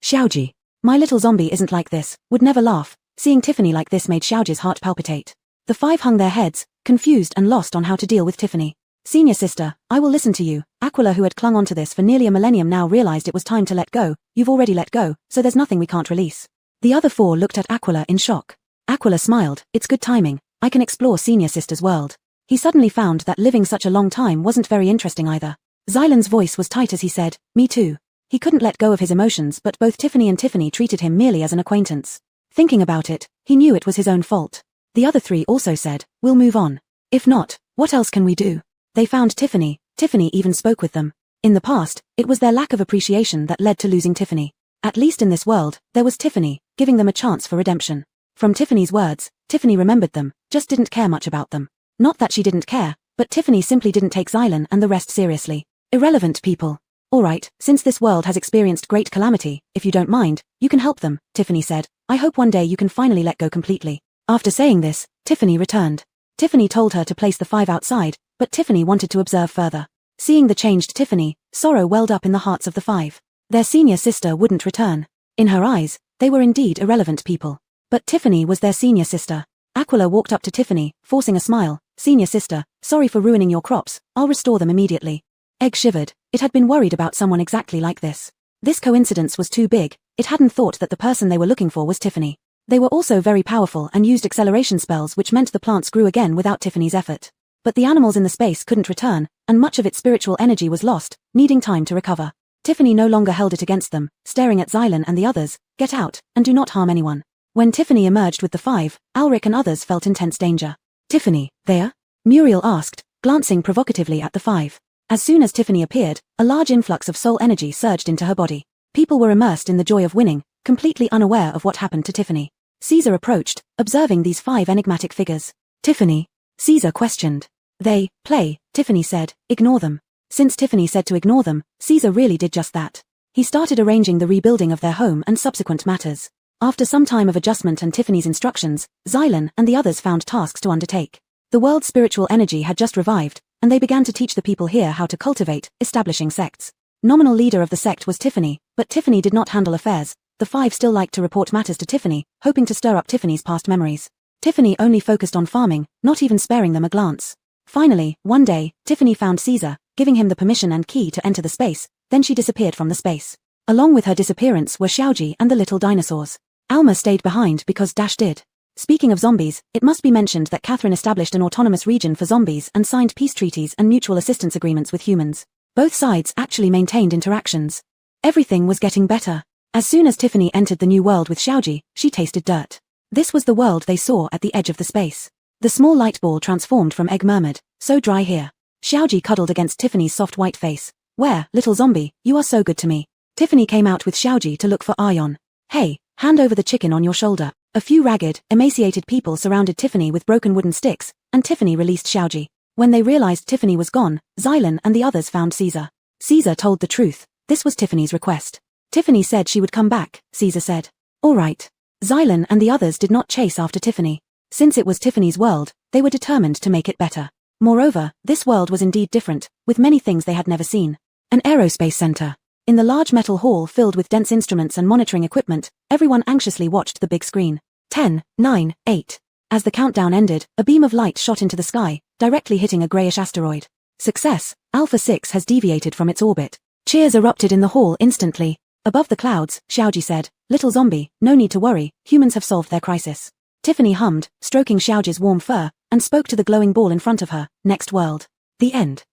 Xiaoji. My little zombie isn't like this, would never laugh. Seeing Tiffany like this made Xiaoji's heart palpitate. The five hung their heads, confused and lost on how to deal with Tiffany. Senior sister, I will listen to you. Aquila, who had clung onto this for nearly a millennium, now realized it was time to let go. You've already let go, so there's nothing we can't release. The other four looked at Aquila in shock. Aquila smiled, it's good timing. I can explore senior sister's world. He suddenly found that living such a long time wasn't very interesting either. Xylan's voice was tight as he said, me too. He couldn't let go of his emotions, but both Tiffany and Tiffany treated him merely as an acquaintance. Thinking about it, he knew it was his own fault. The other three also said, we'll move on. If not, what else can we do? They found Tiffany. Tiffany even spoke with them. In the past, it was their lack of appreciation that led to losing Tiffany. At least in this world, there was Tiffany, giving them a chance for redemption. From Tiffany's words, Tiffany remembered them, just didn't care much about them. Not that she didn't care, but Tiffany simply didn't take Xylan and the rest seriously. Irrelevant people. Alright, since this world has experienced great calamity, if you don't mind, you can help them, Tiffany said. I hope one day you can finally let go completely. After saying this, Tiffany returned. Tiffany told her to place the 5 outside, but Tiffany wanted to observe further. Seeing the changed Tiffany, sorrow welled up in the hearts of the 5. Their senior sister wouldn't return. In her eyes, they were indeed irrelevant people. But Tiffany was their senior sister. Aquila walked up to Tiffany, forcing a smile. Senior sister, sorry for ruining your crops, I'll restore them immediately. Egg shivered. It had been worried about someone exactly like this. This coincidence was too big. It hadn't thought that the person they were looking for was Tiffany. They were also very powerful and used acceleration spells, which meant the plants grew again without Tiffany's effort. But the animals in the space couldn't return, and much of its spiritual energy was lost, needing time to recover. Tiffany no longer held it against them, staring at Xylan and the others. Get out, and do not harm anyone. When Tiffany emerged with the 5, Alric and others felt intense danger. Tiffany, there? Muriel asked, glancing provocatively at the 5. As soon as Tiffany appeared, a large influx of soul energy surged into her body. People were immersed in the joy of winning, completely unaware of what happened to Tiffany. Caesar approached, observing these 5 enigmatic figures. Tiffany? Caesar questioned. They play, Tiffany said, ignore them. Since Tiffany said to ignore them, Caesar really did just that. He started arranging the rebuilding of their home and subsequent matters. After some time of adjustment and Tiffany's instructions, Xylan and the others found tasks to undertake. The world's spiritual energy had just revived, and they began to teach the people here how to cultivate, establishing sects. Nominal leader of the sect was Tiffany, but Tiffany did not handle affairs. The 5 still liked to report matters to Tiffany, hoping to stir up Tiffany's past memories. Tiffany only focused on farming, not even sparing them a glance. Finally, one day, Tiffany found Caesar, giving him the permission and key to enter the space, then she disappeared from the space. Along with her disappearance were Xiaoji and the little dinosaurs. Alma stayed behind because Dash did. Speaking of zombies, it must be mentioned that Catherine established an autonomous region for zombies and signed peace treaties and mutual assistance agreements with humans. Both sides actually maintained interactions. Everything was getting better. As soon as Tiffany entered the new world with Xiaoji, she tasted dirt. This was the world they saw at the edge of the space. The small light ball transformed from egg murmured, so dry here. Xiaoji cuddled against Tiffany's soft white face. Where, little zombie, you are so good to me. Tiffany came out with Xiaoji to look for Ion. Hey, hand over the chicken on your shoulder. A few ragged, emaciated people surrounded Tiffany with broken wooden sticks, and Tiffany released Xiaoji. When they realized Tiffany was gone, Xylan and the others found Caesar. Caesar told the truth. This was Tiffany's request. Tiffany said she would come back, Caesar said. Alright. Xylan and the others did not chase after Tiffany. Since it was Tiffany's world, they were determined to make it better. Moreover, this world was indeed different, with many things they had never seen. An aerospace center. In the large metal hall filled with dense instruments and monitoring equipment, everyone anxiously watched the big screen. 10, 9, 8. As the countdown ended, a beam of light shot into the sky, directly hitting a grayish asteroid. Success, Alpha 6 has deviated from its orbit. Cheers erupted in the hall instantly. Above the clouds, Xiaoji said, little zombie, no need to worry, humans have solved their crisis. Tiffany hummed, stroking Xiaoji's warm fur, and spoke to the glowing ball in front of her, next world. The end.